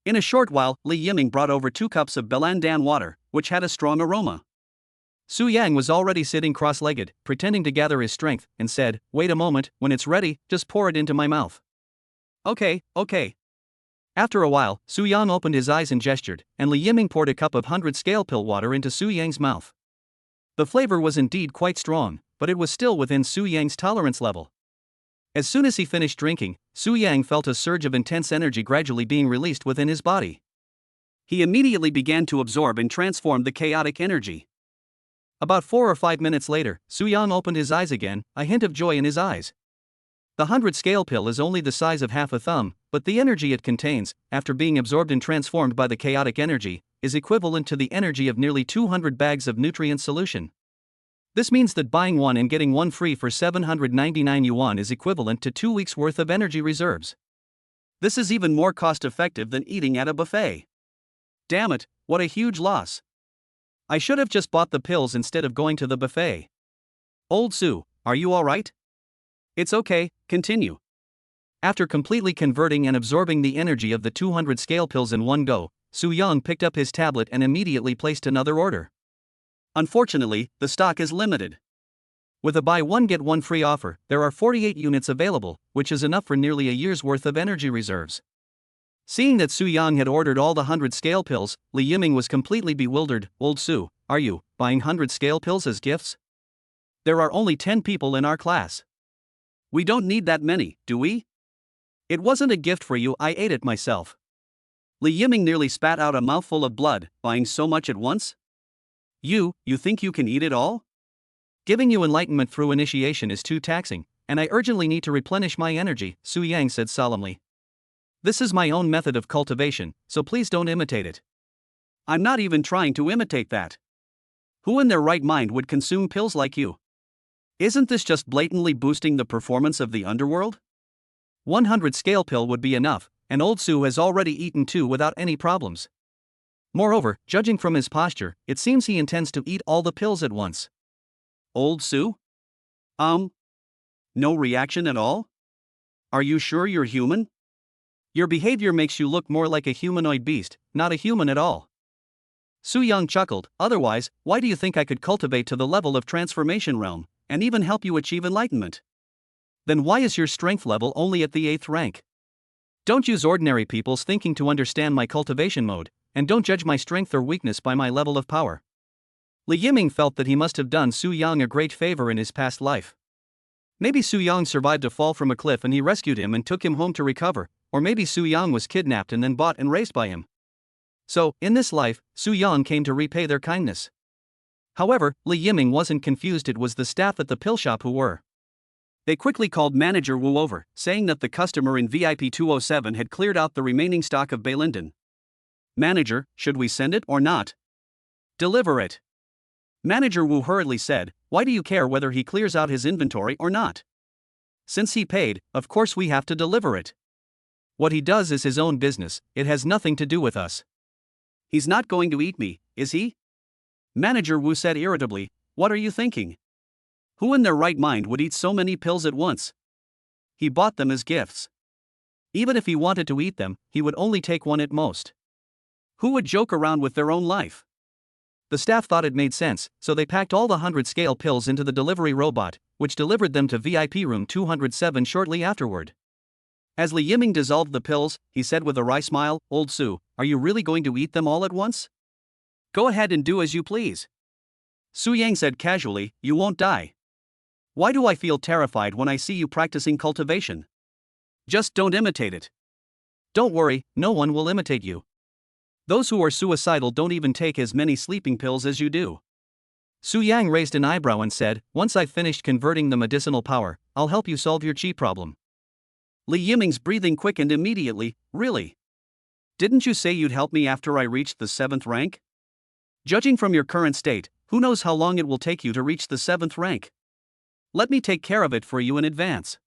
In a short while, Li Yiming brought over 2 cups of Belandan water, which had a strong aroma. Su Yang was already sitting cross-legged, pretending to gather his strength, and said, wait a moment, when it's ready, just pour it into my mouth. Okay. After a while, Su Yang opened his eyes and gestured, and Li Yiming poured a cup of 100 scale pill water into Su Yang's mouth. The flavor was indeed quite strong, but it was still within Su Yang's tolerance level. As soon as he finished drinking, Su Yang felt a surge of intense energy gradually being released within his body. He immediately began to absorb and transform the chaotic energy. About 4 or 5 minutes later, Su Yang opened his eyes again, a hint of joy in his eyes. The 100 scale pill is only the size of half a thumb, but the energy it contains, after being absorbed and transformed by the chaotic energy, is equivalent to the energy of nearly 200 bags of nutrient solution. This means that buying one and getting one free for 799 yuan is equivalent to 2 weeks' worth of energy reserves. This is even more cost-effective than eating at a buffet. Damn it, what a huge loss. I should have just bought the pills instead of going to the buffet. Old Sue, are you alright? It's okay, continue. After completely converting and absorbing the energy of the 200 scale pills in one go, Su Yang picked up his tablet and immediately placed another order. Unfortunately, the stock is limited. With a buy one get one free offer, there are 48 units available, which is enough for nearly a year's worth of energy reserves. Seeing that Su Yang had ordered all the 100 scale pills, Li Yiming was completely bewildered. Old Su, are you buying 100 scale pills as gifts? There are only 10 people in our class. We don't need that many, do we? It wasn't a gift for you, I ate it myself. Li Yiming nearly spat out a mouthful of blood, buying so much at once? You think you can eat it all? Giving you enlightenment through initiation is too taxing, and I urgently need to replenish my energy, Su Yang said solemnly. This is my own method of cultivation, so please don't imitate it. I'm not even trying to imitate that. Who in their right mind would consume pills like you? Isn't this just blatantly boosting the performance of the underworld? 100 scale pill would be enough, and Old Su has already eaten 2 without any problems. Moreover, judging from his posture, it seems he intends to eat all the pills at once. Old Su? No reaction at all? Are you sure you're human? Your behavior makes you look more like a humanoid beast, not a human at all. Su Yang chuckled. Otherwise, why do you think I could cultivate to the level of transformation realm, and even help you achieve enlightenment? Then why is your strength level only at the 8th rank? Don't use ordinary people's thinking to understand my cultivation mode, and don't judge my strength or weakness by my level of power. Li Yiming felt that he must have done Su Yang a great favor in his past life. Maybe Su Yang survived a fall from a cliff and he rescued him and took him home to recover, or maybe Su Yang was kidnapped and then bought and raised by him. So, in this life, Su Yang came to repay their kindness. However, Li Yiming wasn't confused, it was the staff at the pill shop who were. They quickly called Manager Wu over, saying that the customer in VIP 207 had cleared out the remaining stock of Beilinden. Manager, should we send it or not? Deliver it. Manager Wu hurriedly said, why do you care whether he clears out his inventory or not? Since he paid, of course we have to deliver it. What he does is his own business, it has nothing to do with us. He's not going to eat me, is he? Manager Wu said irritably, what are you thinking? Who in their right mind would eat so many pills at once? He bought them as gifts. Even if he wanted to eat them, he would only take one at most. Who would joke around with their own life? The staff thought it made sense, so they packed all the 100 scale pills into the delivery robot, which delivered them to VIP room 207 shortly afterward. As Li Yiming dissolved the pills, he said with a wry smile, Old Su, are you really going to eat them all at once? Go ahead and do as you please. Su Yang said casually, you won't die. Why do I feel terrified when I see you practicing cultivation? Just don't imitate it. Don't worry, no one will imitate you. Those who are suicidal don't even take as many sleeping pills as you do. Su Yang raised an eyebrow and said, once I've finished converting the medicinal power, I'll help you solve your chi problem. Li Yiming's breathing quickened immediately, really? Didn't you say you'd help me after I reached the 7th rank? Judging from your current state, who knows how long it will take you to reach the 7th rank? Let me take care of it for you in advance.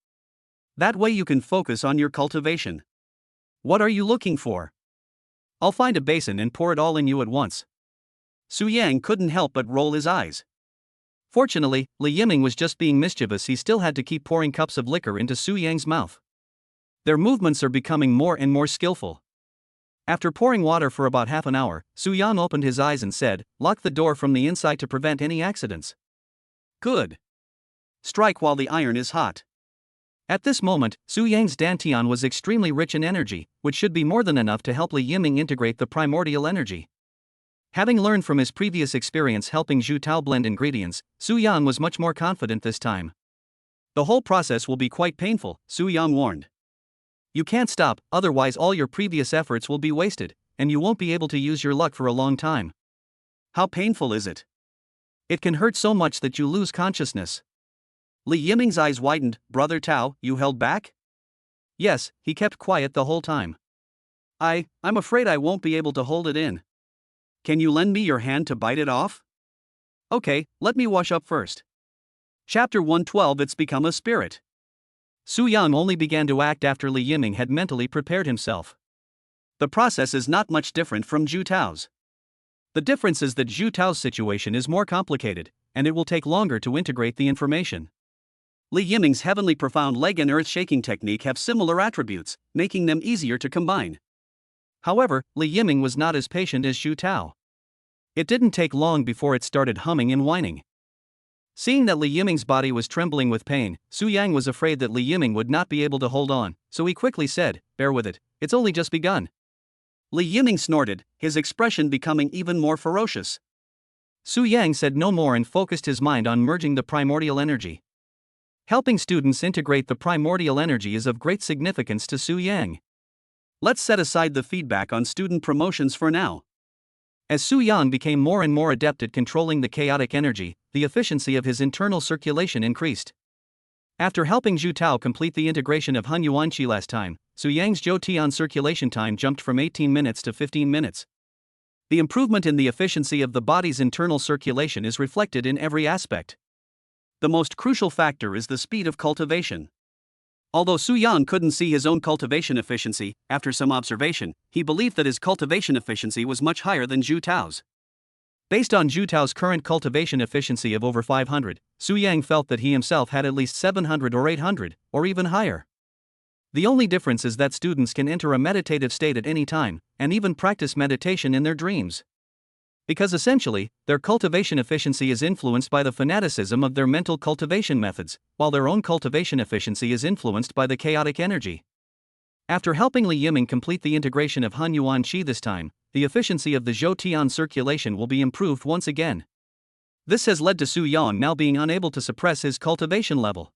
That way you can focus on your cultivation. What are you looking for? I'll find a basin and pour it all in you at once. Su Yang couldn't help but roll his eyes. Fortunately, Li Yiming was just being mischievous, he still had to keep pouring cups of liquor into Su Yang's mouth. Their movements are becoming more and more skillful. After pouring water for about half an hour, Su Yang opened his eyes and said, lock the door from the inside to prevent any accidents. Good. Strike while the iron is hot. At this moment, Su Yang's dantian was extremely rich in energy, which should be more than enough to help Li Yiming integrate the primordial energy. Having learned from his previous experience helping Zhu Tao blend ingredients, Su Yang was much more confident this time. The whole process will be quite painful, Su Yang warned. You can't stop, otherwise all your previous efforts will be wasted, and you won't be able to use your luck for a long time. How painful is it? It can hurt so much that you lose consciousness. Li Yiming's eyes widened. Brother Tao, you held back? Yes, he kept quiet the whole time. I'm afraid I won't be able to hold it in. Can you lend me your hand to bite it off? Okay, let me wash up first. Chapter 112. It's become a spirit. Su Yang only began to act after Li Yiming had mentally prepared himself. The process is not much different from Zhu Tao's. The difference is that Zhu Tao's situation is more complicated, and it will take longer to integrate the information. Li Yiming's heavenly profound leg and earth-shaking technique have similar attributes, making them easier to combine. However, Li Yiming was not as patient as Zhu Tao. It didn't take long before it started humming and whining. Seeing that Li Yiming's body was trembling with pain, Su Yang was afraid that Li Yiming would not be able to hold on, so he quickly said, "Bear with it, it's only just begun." Li Yiming snorted, his expression becoming even more ferocious. Su Yang said no more and focused his mind on merging the primordial energy. Helping students integrate the primordial energy is of great significance to Su Yang. Let's set aside the feedback on student promotions for now. As Su Yang became more and more adept at controlling the chaotic energy, the efficiency of his internal circulation increased. After helping Zhu Tao complete the integration of Hun Yuan Qi last time, Su Yang's Zhou Tian circulation time jumped from 18 minutes to 15 minutes. The improvement in the efficiency of the body's internal circulation is reflected in every aspect. The most crucial factor is the speed of cultivation. Although Su Yang couldn't see his own cultivation efficiency, after some observation, he believed that his cultivation efficiency was much higher than Zhu Tao's. Based on Zhu Tao's current cultivation efficiency of over 500, Su Yang felt that he himself had at least 700 or 800, or even higher. The only difference is that students can enter a meditative state at any time, and even practice meditation in their dreams. Because essentially, their cultivation efficiency is influenced by the fanaticism of their mental cultivation methods, while their own cultivation efficiency is influenced by the chaotic energy. After helping Li Yiming complete the integration of Hun Yuan Qi this time, the efficiency of the Zhou Tian circulation will be improved once again. This has led to Su Yang now being unable to suppress his cultivation level.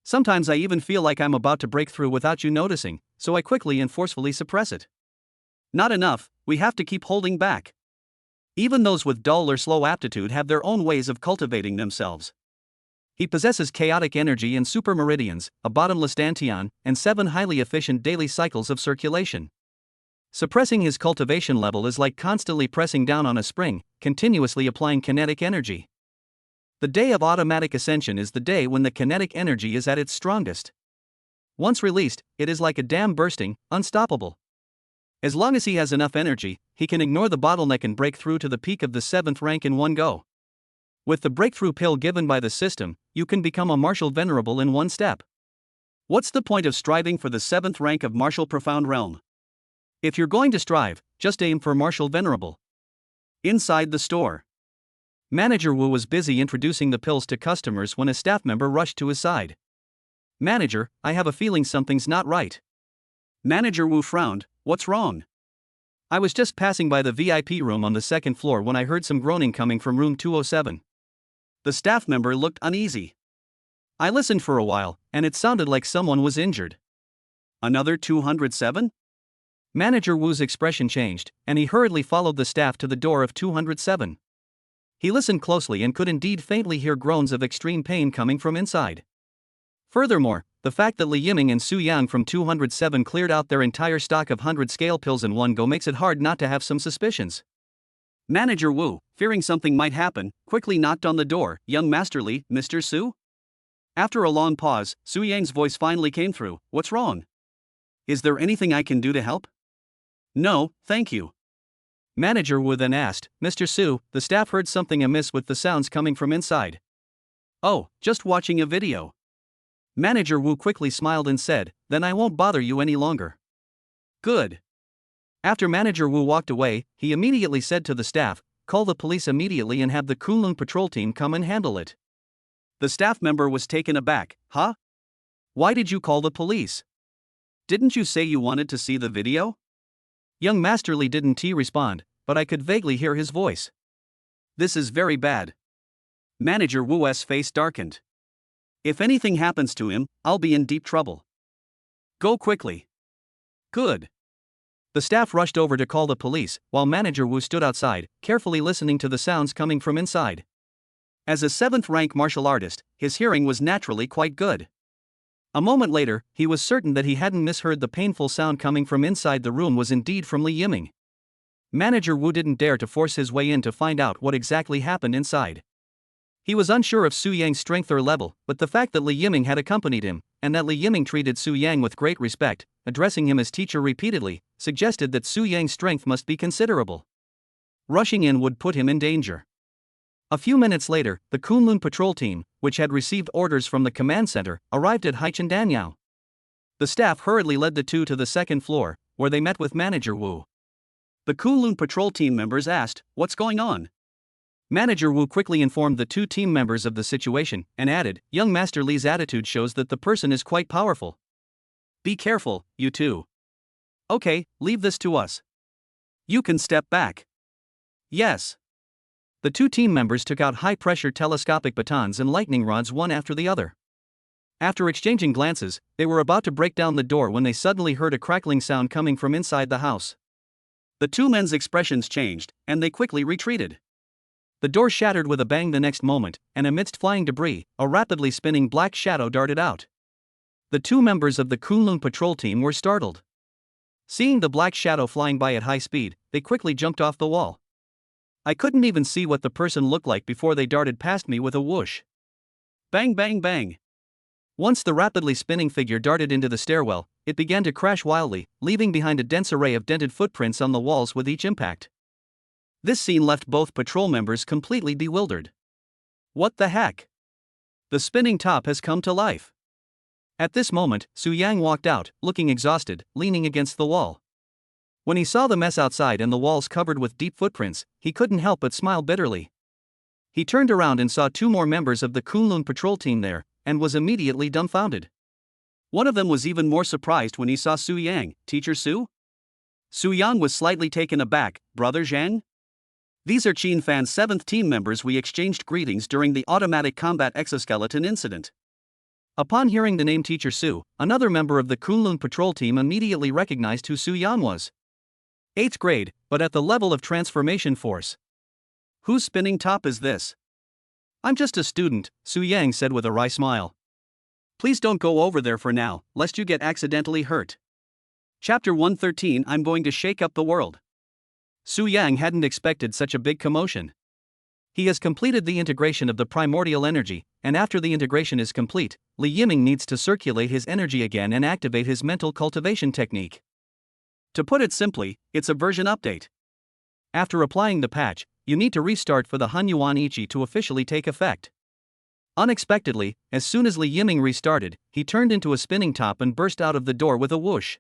Sometimes I even feel like I'm about to break through without you noticing, so I quickly and forcefully suppress it. Not enough, we have to keep holding back. Even those with dull or slow aptitude have their own ways of cultivating themselves. He possesses chaotic energy and super meridians, a bottomless dantian, and 7 highly efficient daily cycles of circulation. Suppressing his cultivation level is like constantly pressing down on a spring, continuously applying kinetic energy. The day of automatic ascension is the day when the kinetic energy is at its strongest. Once released, it is like a dam bursting, unstoppable. As long as he has enough energy, he can ignore the bottleneck and break through to the peak of the 7th rank in one go. With the breakthrough pill given by the system, you can become a martial venerable in one step. What's the point of striving for the 7th rank of martial profound realm? If you're going to strive, just aim for martial venerable. Inside the store, Manager Wu was busy introducing the pills to customers when a staff member rushed to his side. "Manager, I have a feeling something's not right." Manager Wu frowned. "What's wrong?" "I was just passing by the VIP room on the 2nd floor when I heard some groaning coming from room 207. The staff member looked uneasy. "I listened for a while, and it sounded like someone was injured." "Another 207? Manager Wu's expression changed, and he hurriedly followed the staff to the door of 207. He listened closely and could indeed faintly hear groans of extreme pain coming from inside. Furthermore, the fact that Li Yiming and Su Yang from 207 cleared out their entire stock of 100 scale pills in one go makes it hard not to have some suspicions. Manager Wu, fearing something might happen, quickly knocked on the door. "Young Master Li, Mr. Su?" After a long pause, Su Yang's voice finally came through. "What's wrong? Is there anything I can do to help?" "No, thank you." Manager Wu then asked, "Mr. Su, the staff heard something amiss with the sounds coming from inside." "Oh, just watching a video." Manager Wu quickly smiled and said, "Then I won't bother you any longer." "Good." After Manager Wu walked away, he immediately said to the staff, "Call the police immediately and have the Kunlun patrol team come and handle it." The staff member was taken aback. "Huh? Why did you call the police? Didn't you say you wanted to see the video?" Young Master Li didn't respond, but I could vaguely hear his voice. "This is very bad." Manager Wu's face darkened. "If anything happens to him, I'll be in deep trouble. Go quickly." "Good." The staff rushed over to call the police, while Manager Wu stood outside, carefully listening to the sounds coming from inside. As a 7th rank martial artist, his hearing was naturally quite good. A moment later, he was certain that he hadn't misheard. The painful sound coming from inside the room was indeed from Li Yiming. Manager Wu didn't dare to force his way in to find out what exactly happened inside. He was unsure of Su Yang's strength or level, but the fact that Li Yiming had accompanied him, and that Li Yiming treated Su Yang with great respect, addressing him as teacher repeatedly, suggested that Su Yang's strength must be considerable. Rushing in would put him in danger. A few minutes later, the Kunlun patrol team, which had received orders from the command center, arrived at Haichendanyao. The staff hurriedly led the two to the second floor, where they met with Manager Wu. The Kunlun patrol team members asked, "What's going on?" Manager Wu quickly informed the two team members of the situation, and added, "Young Master Li's attitude shows that the person is quite powerful. Be careful, you two. Okay, leave this to us. You can step back." Yes. The two team members took out high-pressure telescopic batons and lightning rods one after the other. After exchanging glances, they were about to break down the door when they suddenly heard a crackling sound coming from inside the house. The two men's expressions changed, and they quickly retreated. The door shattered with a bang the next moment, and amidst flying debris, a rapidly spinning black shadow darted out. The two members of the Kunlun patrol team were startled. Seeing the black shadow flying by at high speed, they quickly jumped off the wall. I couldn't even see what the person looked like before they darted past me with a whoosh. Bang bang bang. Once the rapidly spinning figure darted into the stairwell, it began to crash wildly, leaving behind a dense array of dented footprints on the walls with each impact. This scene left both patrol members completely bewildered. What the heck? The spinning top has come to life. At this moment, Su Yang walked out, looking exhausted, leaning against the wall. When he saw the mess outside and the walls covered with deep footprints, he couldn't help but smile bitterly. He turned around and saw two more members of the Kunlun patrol team there, and was immediately dumbfounded. One of them was even more surprised when he saw Su Yang. "Teacher Su?" Su Yang was slightly taken aback. "Brother Zhang? These are Qin Fan's 7th team members. We exchanged greetings during the automatic combat exoskeleton incident." Upon hearing the name Teacher Su, another member of the Kunlun patrol team immediately recognized who Su Yang was. 8th grade, but at the level of transformation force. "Whose spinning top is this?" "I'm just a student," Su Yang said with a wry smile. "Please don't go over there for now, lest you get accidentally hurt." Chapter 113. I'm going to shake up the world. Su Yang hadn't expected such a big commotion. He has completed the integration of the primordial energy, and after the integration is complete, Li Yiming needs to circulate his energy again and activate his mental cultivation technique. To put it simply, it's a version update. After applying the patch, you need to restart for the Hanyuan Ichi to officially take effect. Unexpectedly, as soon as Li Yiming restarted, he turned into a spinning top and burst out of the door with a whoosh.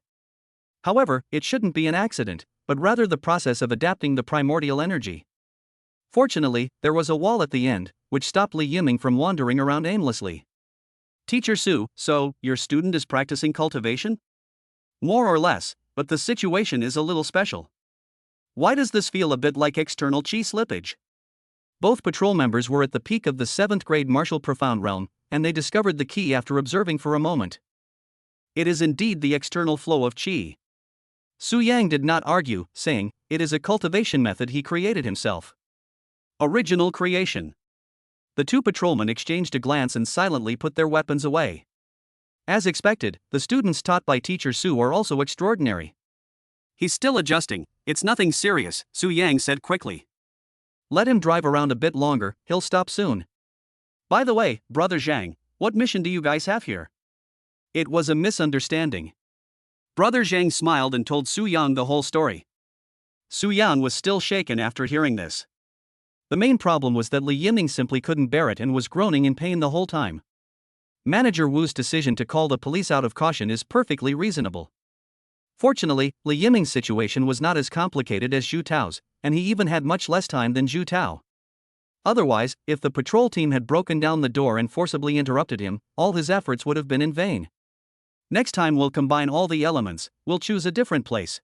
However, it shouldn't be an accident, but rather the process of adapting the primordial energy. Fortunately, there was a wall at the end, which stopped Li Yiming from wandering around aimlessly. "Teacher Su, so, your student is practicing cultivation?" "More or less, but the situation is a little special." "Why does this feel a bit like external chi slippage?" Both patrol members were at the peak of the 7th grade martial profound realm, and they discovered the key after observing for a moment. It is indeed the external flow of chi. Su Yang did not argue, saying, "It is a cultivation method he created himself." Original creation. The two patrolmen exchanged a glance and silently put their weapons away. As expected, the students taught by Teacher Su are also extraordinary. "He's still adjusting, it's nothing serious," Su Yang said quickly. "Let him drive around a bit longer, he'll stop soon. By the way, Brother Zhang, what mission do you guys have here?" It was a misunderstanding. Brother Zhang smiled and told Su Yang the whole story. Su Yang was still shaken after hearing this. The main problem was that Li Yiming simply couldn't bear it and was groaning in pain the whole time. Manager Wu's decision to call the police out of caution is perfectly reasonable. Fortunately, Li Yiming's situation was not as complicated as Zhu Tao's, and he even had much less time than Zhu Tao. Otherwise, if the patrol team had broken down the door and forcibly interrupted him, all his efforts would have been in vain. "Next time we'll combine all the elements, we'll choose a different place."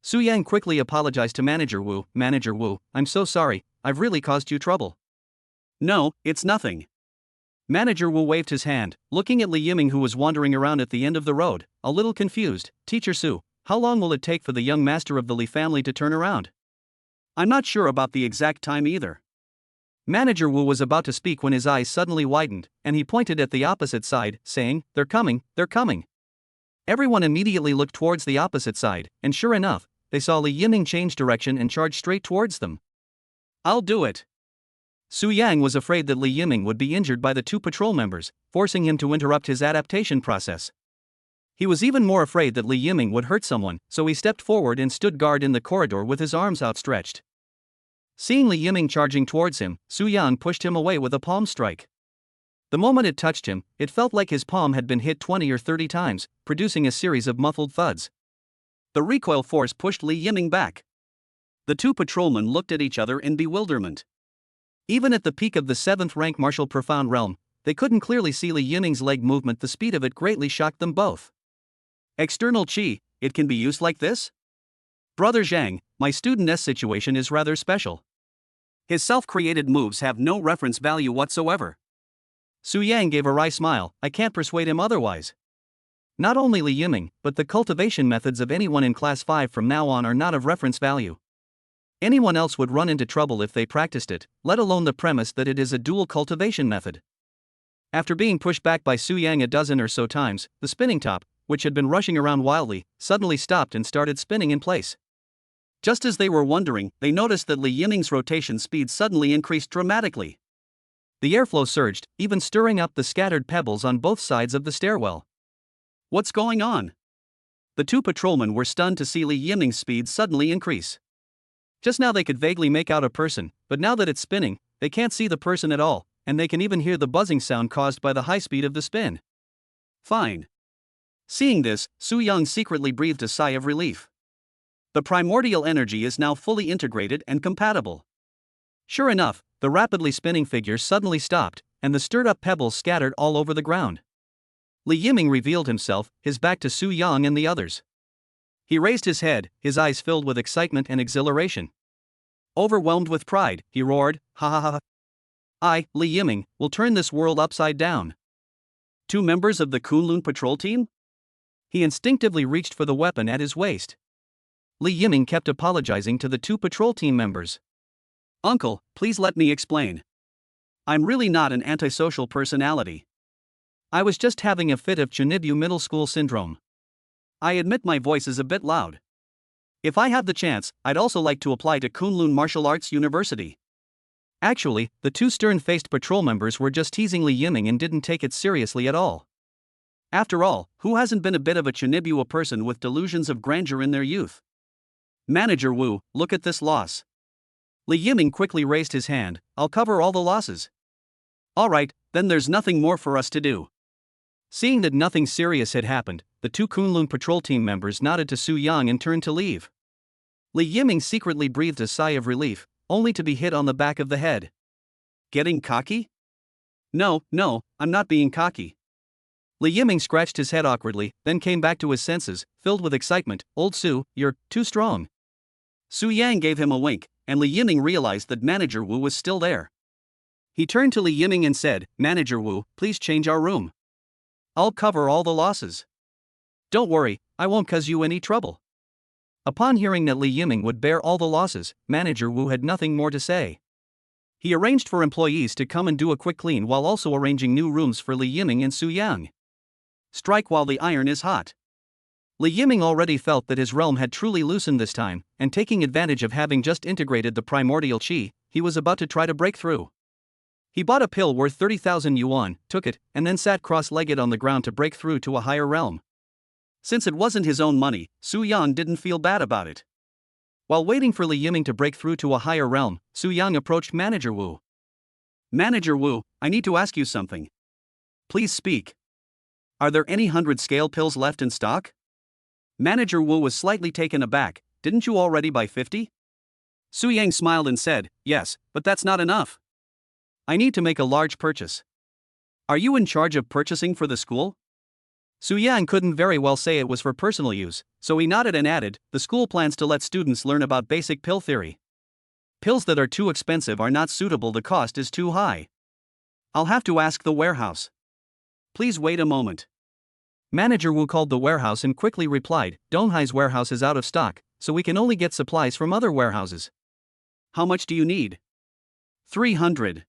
Su Yang quickly apologized to Manager Wu. "Manager Wu, I'm so sorry, I've really caused you trouble." "No, it's nothing." Manager Wu waved his hand, looking at Li Yiming who was wandering around at the end of the road, a little confused. "Teacher Su, how long will it take for the young master of the Li family to turn around?" "I'm not sure about the exact time either." Manager Wu was about to speak when his eyes suddenly widened, and he pointed at the opposite side, saying, "They're coming, they're coming." Everyone immediately looked towards the opposite side, and sure enough, they saw Li Yiming change direction and charge straight towards them. "I'll do it." Su Yang was afraid that Li Yiming would be injured by the two patrol members, forcing him to interrupt his adaptation process. He was even more afraid that Li Yiming would hurt someone, so he stepped forward and stood guard in the corridor with his arms outstretched. Seeing Li Yiming charging towards him, Su Yang pushed him away with a palm strike. The moment it touched him, it felt like his palm had been hit 20 or 30 times, producing a series of muffled thuds. The recoil force pushed Li Yiming back. The two patrolmen looked at each other in bewilderment. Even at the peak of the 7th rank martial profound realm, they couldn't clearly see Li Yiming's leg movement. The speed of it greatly shocked them both. External chi, it can be used like this? Brother Zhang, my student S situation is rather special. His self-created moves have no reference value whatsoever. Su Yang gave a wry smile. I can't persuade him otherwise. Not only Li Yiming, but the cultivation methods of anyone in Class 5 from now on are not of reference value. Anyone else would run into trouble if they practiced it, let alone the premise that it is a dual cultivation method. After being pushed back by Su Yang a dozen or so times, the spinning top, which had been rushing around wildly, suddenly stopped and started spinning in place. Just as they were wondering, they noticed that Li Yiming's rotation speed suddenly increased dramatically. The airflow surged, even stirring up the scattered pebbles on both sides of the stairwell. What's going on? The two patrolmen were stunned to see Li Yiming's speed suddenly increase. Just now they could vaguely make out a person, but now that it's spinning, they can't see the person at all, and they can even hear the buzzing sound caused by the high speed of the spin. Fine. Seeing this, Su Yang secretly breathed a sigh of relief. The primordial energy is now fully integrated and compatible. Sure enough, the rapidly spinning figure suddenly stopped, and the stirred-up pebbles scattered all over the ground. Li Yiming revealed himself, his back to Su Yang and the others. He raised his head, his eyes filled with excitement and exhilaration. Overwhelmed with pride, he roared, "Ha ha ha! I, Li Yiming, will turn this world upside down." Two members of the Kunlun patrol team? He instinctively reached for the weapon at his waist. Li Yiming kept apologizing to the two patrol team members. "Uncle, please let me explain. I'm really not an antisocial personality. I was just having a fit of Chunibu middle school syndrome. I admit my voice is a bit loud. If I have the chance, I'd also like to apply to Kunlun Martial Arts University." Actually, the two stern-faced patrol members were just teasing Li Yiming and didn't take it seriously at all. After all, who hasn't been a bit of a Chunibu, a person with delusions of grandeur in their youth? "Manager Wu, look at this loss." Li Yiming quickly raised his hand. "I'll cover all the losses." "Alright, then there's nothing more for us to do." Seeing that nothing serious had happened, the two Kunlun patrol team members nodded to Su Yang and turned to leave. Li Yiming secretly breathed a sigh of relief, only to be hit on the back of the head. "Getting cocky?" No, I'm not being cocky." Li Yiming scratched his head awkwardly, then came back to his senses, filled with excitement. "Old Su, you're too strong." Su Yang gave him a wink, and Li Yiming realized that Manager Wu was still there. He turned to Li Yiming and said, "Manager Wu, please change our room. I'll cover all the losses. Don't worry, I won't cause you any trouble." Upon hearing that Li Yiming would bear all the losses, Manager Wu had nothing more to say. He arranged for employees to come and do a quick clean while also arranging new rooms for Li Yiming and Su Yang. Strike while the iron is hot. Li Yiming already felt that his realm had truly loosened this time, and taking advantage of having just integrated the primordial chi, he was about to try to break through. He bought a pill worth 30,000 yuan, took it, and then sat cross-legged on the ground to break through to a higher realm. Since it wasn't his own money, Su Yang didn't feel bad about it. While waiting for Li Yiming to break through to a higher realm, Su Yang approached Manager Wu. "Manager Wu, I need to ask you something. Please speak. Are there any 100-scale pills left in stock?" Manager Wu was slightly taken aback. "Didn't you already buy 50? Su Yang smiled and said, "Yes, but that's not enough. I need to make a large purchase." "Are you in charge of purchasing for the school?" Su Yang couldn't very well say it was for personal use, so he nodded and added, "The school plans to let students learn about basic pill theory. Pills that are too expensive are not suitable, the cost is too high. I'll have to ask the warehouse. Please wait a moment." Manager Wu called the warehouse and quickly replied, "Donghai's warehouse is out of stock, so we can only get supplies from other warehouses." "How much do you need?" 300.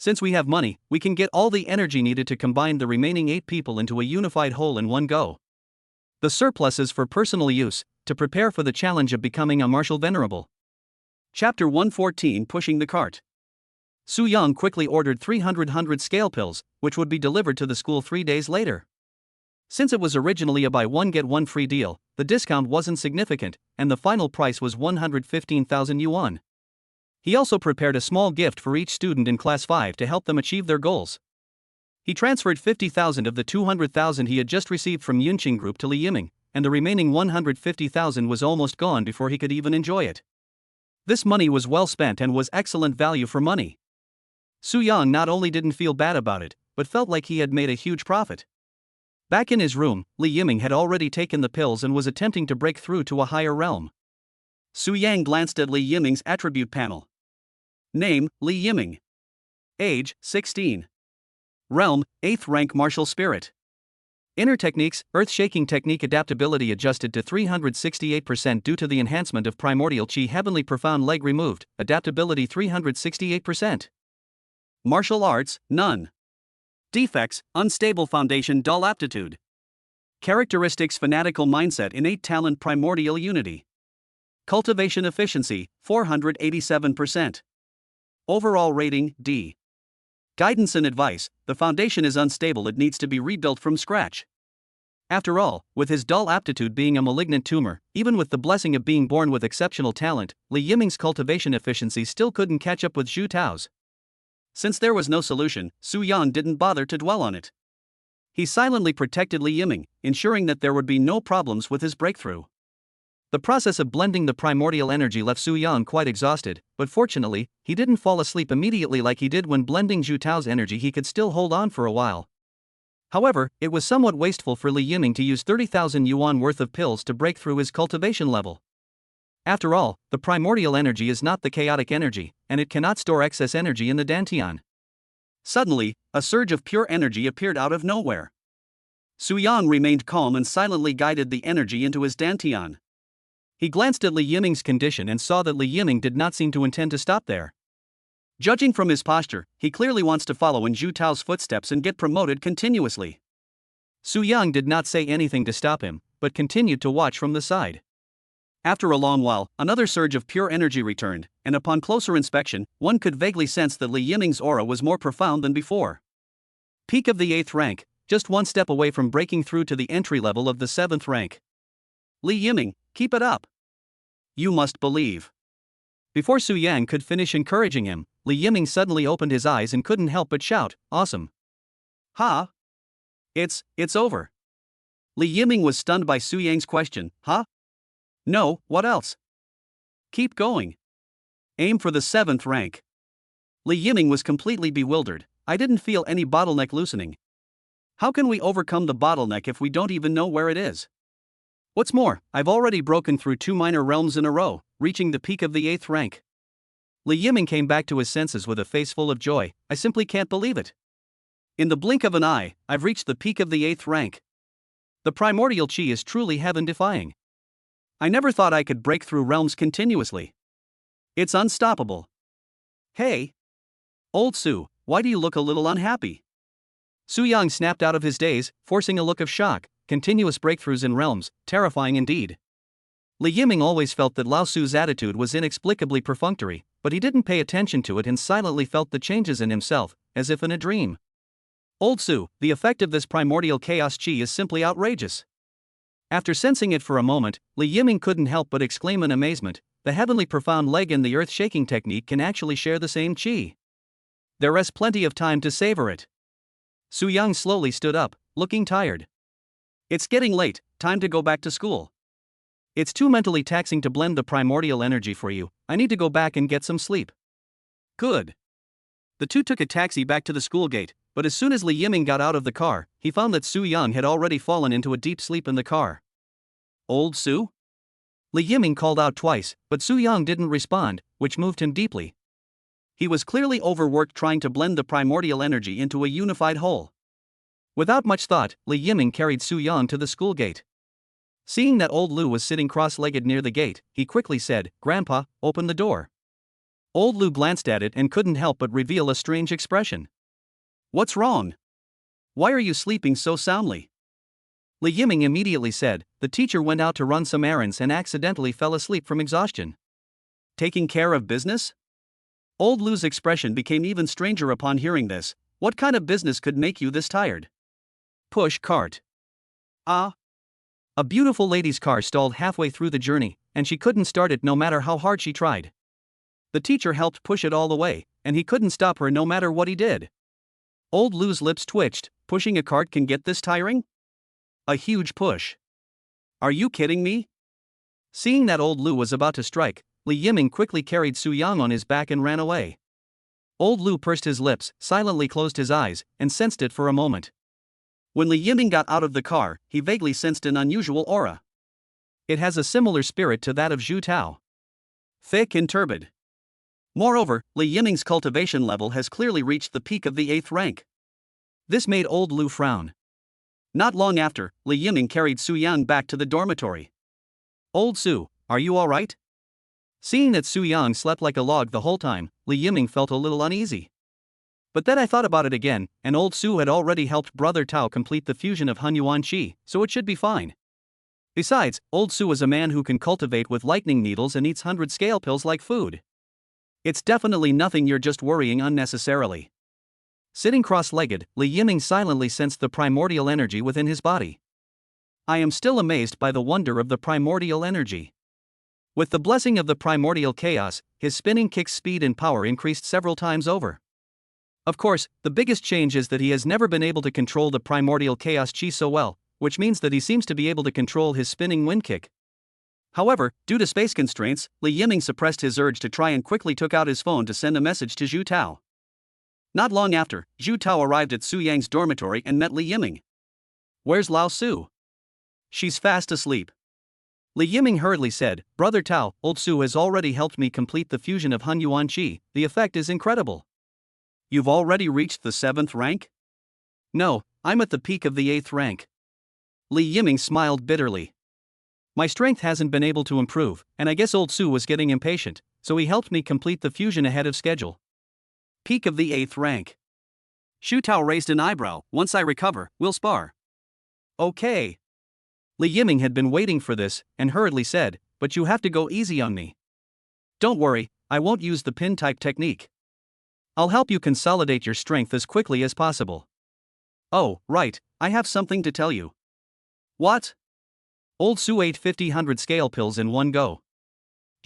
Since we have money, we can get all the energy needed to combine the remaining 8 people into a unified whole in one go. The surplus is for personal use, to prepare for the challenge of becoming a martial venerable. Chapter 114, Pushing the Cart. Su Yang quickly ordered 300 scale pills, which would be delivered to the school 3 days later. Since it was originally a buy one get one free deal, the discount wasn't significant, and the final price was 115,000 yuan. He also prepared a small gift for each student in Class 5 to help them achieve their goals. He transferred 50,000 of the 200,000 he had just received from Yunqing Group to Li Yiming, and the remaining 150,000 was almost gone before he could even enjoy it. This money was well spent and was excellent value for money. Su Yang not only didn't feel bad about it, but felt like he had made a huge profit. Back in his room, Li Yiming had already taken the pills and was attempting to break through to a higher realm. Su Yang glanced at Li Yiming's attribute panel. Name, Li Yiming. Age, 16. Realm, 8th rank martial spirit. Inner techniques, earth-shaking technique adaptability adjusted to 368% due to the enhancement of primordial chi heavenly profound leg removed, adaptability 368%. Martial arts, none. Defects, unstable foundation dull aptitude. Characteristics fanatical mindset innate talent primordial unity. Cultivation efficiency, 487%. Overall rating, D. Guidance and advice, the foundation is unstable, it needs to be rebuilt from scratch. After all, with his dull aptitude being a malignant tumor, even with the blessing of being born with exceptional talent, Li Yiming's cultivation efficiency still couldn't catch up with Zhu Tao's. Since there was no solution, Su Yang didn't bother to dwell on it. He silently protected Li Yiming, ensuring that there would be no problems with his breakthrough. The process of blending the primordial energy left Su Yang quite exhausted, but fortunately, he didn't fall asleep immediately like he did when blending Zhu Tao's energy. He could still hold on for a while. However, it was somewhat wasteful for Li Yiming to use 30,000 yuan worth of pills to break through his cultivation level. After all, the primordial energy is not the chaotic energy, and it cannot store excess energy in the dantian. Suddenly, a surge of pure energy appeared out of nowhere. Su Yang remained calm and silently guided the energy into his dantian. He glanced at Li Yiming's condition and saw that Li Yiming did not seem to intend to stop there. Judging from his posture, he clearly wants to follow in Zhu Tao's footsteps and get promoted continuously. Su Yang did not say anything to stop him, but continued to watch from the side. After a long while, another surge of pure energy returned, and upon closer inspection, one could vaguely sense that Li Yiming's aura was more profound than before. Peak of the 8th rank, just one step away from breaking through to the entry level of the 7th rank. Li Yiming, keep it up. You must believe. Before Su Yang could finish encouraging him, Li Yiming suddenly opened his eyes and couldn't help but shout, "Awesome." "Huh? It's over." Li Yiming was stunned by Su Yang's question. "Huh? No, what else?" "Keep going. Aim for the 7th rank." Li Yiming was completely bewildered. "I didn't feel any bottleneck loosening. How can we overcome the bottleneck if we don't even know where it is? What's more, I've already broken through 2 minor realms in a row, reaching the peak of the 8th rank." Li Yiming came back to his senses with a face full of joy. "I simply can't believe it. In the blink of an eye, I've reached the peak of the 8th rank. The primordial chi is truly heaven-defying. I never thought I could break through realms continuously. It's unstoppable." "Hey! Old Su, why do you look a little unhappy?" Su Yang snapped out of his daze, forcing a look of shock. Continuous breakthroughs in realms, terrifying indeed. Li Yiming always felt that Lao Su's attitude was inexplicably perfunctory, but he didn't pay attention to it and silently felt the changes in himself, as if in a dream. "Old Su, the effect of this primordial chaos chi is simply outrageous." After sensing it for a moment, Li Yiming couldn't help but exclaim in amazement, "The heavenly profound leg and the earth-shaking technique can actually share the same chi. There is plenty of time to savor it." Su Yang slowly stood up, looking tired. "It's getting late, time to go back to school. It's too mentally taxing to blend the primordial energy for you, I need to go back and get some sleep." "Good." The two took a taxi back to the school gate, but as soon as Li Yiming got out of the car, he found that Su Yang had already fallen into a deep sleep in the car. "Old Su?" Li Yiming called out twice, but Su Yang didn't respond, which moved him deeply. He was clearly overworked trying to blend the primordial energy into a unified whole. Without much thought, Li Yiming carried Su Yang to the school gate. Seeing that old Lu was sitting cross-legged near the gate, he quickly said, "Grandpa, open the door." Old Lu glanced at it and couldn't help but reveal a strange expression. "What's wrong? Why are you sleeping so soundly?" Li Yiming immediately said, "The teacher went out to run some errands and accidentally fell asleep from exhaustion." "Taking care of business?" Old Lu's expression became even stranger upon hearing this. What kind of business could make you this tired? Push cart. Ah. A beautiful lady's car stalled halfway through the journey, and she couldn't start it no matter how hard she tried. The teacher helped push it all the way, and he couldn't stop her no matter what he did. Old Lu's lips twitched. Pushing a cart can get this tiring? A huge push. Are you kidding me? Seeing that Old Lu was about to strike, Li Yiming quickly carried Su Yang on his back and ran away. Old Lu pursed his lips, silently closed his eyes, and sensed it for a moment. When Li Yiming got out of the car, he vaguely sensed an unusual aura. It has a similar spirit to that of Zhu Tao. Thick and turbid. Moreover, Li Yiming's cultivation level has clearly reached the peak of the 8th rank. This made Old Lu frown. Not long after, Li Yiming carried Su Yang back to the dormitory. Old Su, are you alright? Seeing that Su Yang slept like a log the whole time, Li Yiming felt a little uneasy. But then I thought about it again, and Old Su had already helped Brother Tao complete the fusion of Hunyuan Qi, so it should be fine. Besides, Old Su is a man who can cultivate with lightning needles and eats 100 scale pills like food. It's definitely nothing you're just worrying unnecessarily. Sitting cross-legged, Li Yiming silently sensed the primordial energy within his body. I am still amazed by the wonder of the primordial energy. With the blessing of the primordial chaos, his spinning kick's speed and power increased several times over. Of course, the biggest change is that he has never been able to control the primordial chaos chi so well, which means that he seems to be able to control his spinning wind kick. However, due to space constraints, Li Yiming suppressed his urge to try and quickly took out his phone to send a message to Zhu Tao. Not long after, Zhu Tao arrived at Su Yang's dormitory and met Li Yiming. Where's Lao Su? She's fast asleep. Li Yiming hurriedly said, Brother Tao, Old Su has already helped me complete the fusion of Hunyuan Qi, the effect is incredible. You've already reached the 7th rank? No, I'm at the peak of the 8th rank. Li Yiming smiled bitterly. My strength hasn't been able to improve, and I guess Old Su was getting impatient, so he helped me complete the fusion ahead of schedule. Peak of the 8th rank. Zhu Tao raised an eyebrow. Once I recover, we'll spar. Okay. Li Yiming had been waiting for this, and hurriedly said, but you have to go easy on me. Don't worry, I won't use the pin-type technique. I'll help you consolidate your strength as quickly as possible. Oh, right, I have something to tell you. What? Old Su ate 50 scale pills in one go.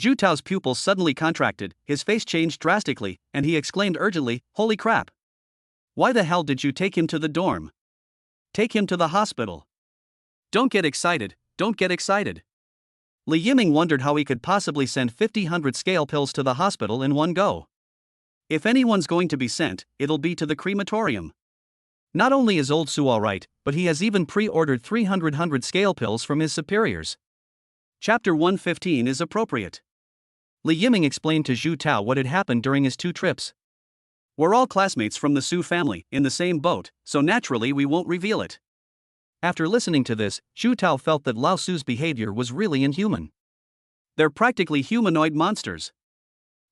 Zhu Tao's pupils suddenly contracted, his face changed drastically, and he exclaimed urgently, Holy crap! Why the hell did you take him to the dorm? Take him to the hospital. Don't get excited, don't get excited. Li Yiming wondered how he could possibly send 50 scale pills to the hospital in one go. If anyone's going to be sent, it'll be to the crematorium. Not only is Old Su alright, but he has even pre-ordered 300 scale pills from his superiors. Chapter 115 is appropriate. Li Yiming explained to Zhu Tao what had happened during his 2 trips. We're all classmates from the Su family, in the same boat, so naturally we won't reveal it. After listening to this, Zhu Tao felt that Lao Su's behavior was really inhuman. They're practically humanoid monsters.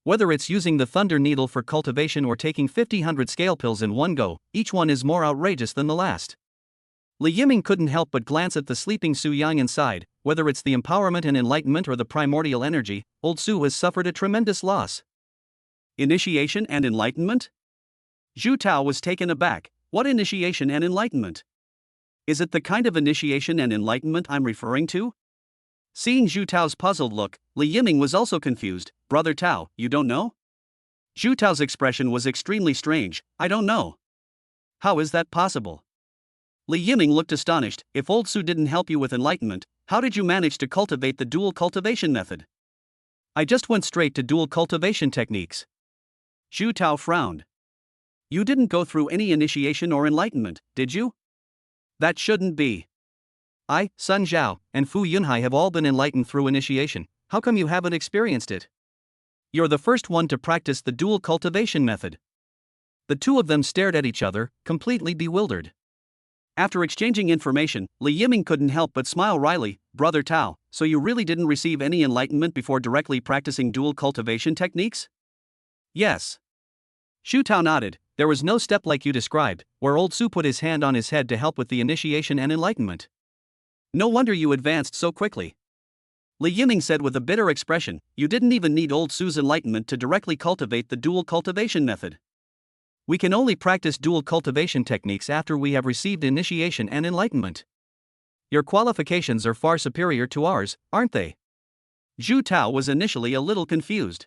Whether it's using the thunder needle for cultivation or taking 50 scale pills in one go, each one is more outrageous than the last. Li Yiming couldn't help but glance at the sleeping Su Yang inside. Whether it's the empowerment and enlightenment or the primordial energy, Old Su has suffered a tremendous loss. Initiation and enlightenment? Zhu Tao was taken aback. What initiation and enlightenment? Is it the kind of initiation and enlightenment I'm referring to? Seeing Zhu Tao's puzzled look, Li Yiming was also confused. Brother Tao, you don't know? Zhu Tao's expression was extremely strange. I don't know. How is that possible? Li Yiming looked astonished. If Old Su didn't help you with enlightenment, how did you manage to cultivate the dual cultivation method? I just went straight to dual cultivation techniques. Zhu Tao frowned. You didn't go through any initiation or enlightenment, did you? That shouldn't be. I, Sun Zhao, and Fu Yunhai have all been enlightened through initiation. How come you haven't experienced it? You're the first one to practice the dual cultivation method. The two of them stared at each other, completely bewildered. After exchanging information, Li Yiming couldn't help but smile wryly. Brother Tao, so you really didn't receive any enlightenment before directly practicing dual cultivation techniques? Yes. Zhu Tao nodded. There was no step like you described, where Old Su put his hand on his head to help with the initiation and enlightenment. No wonder you advanced so quickly. Li Yiming said with a bitter expression, you didn't even need old Su's enlightenment to directly cultivate the dual cultivation method. We can only practice dual cultivation techniques after we have received initiation and enlightenment. Your qualifications are far superior to ours, aren't they? Zhu Tao was initially a little confused.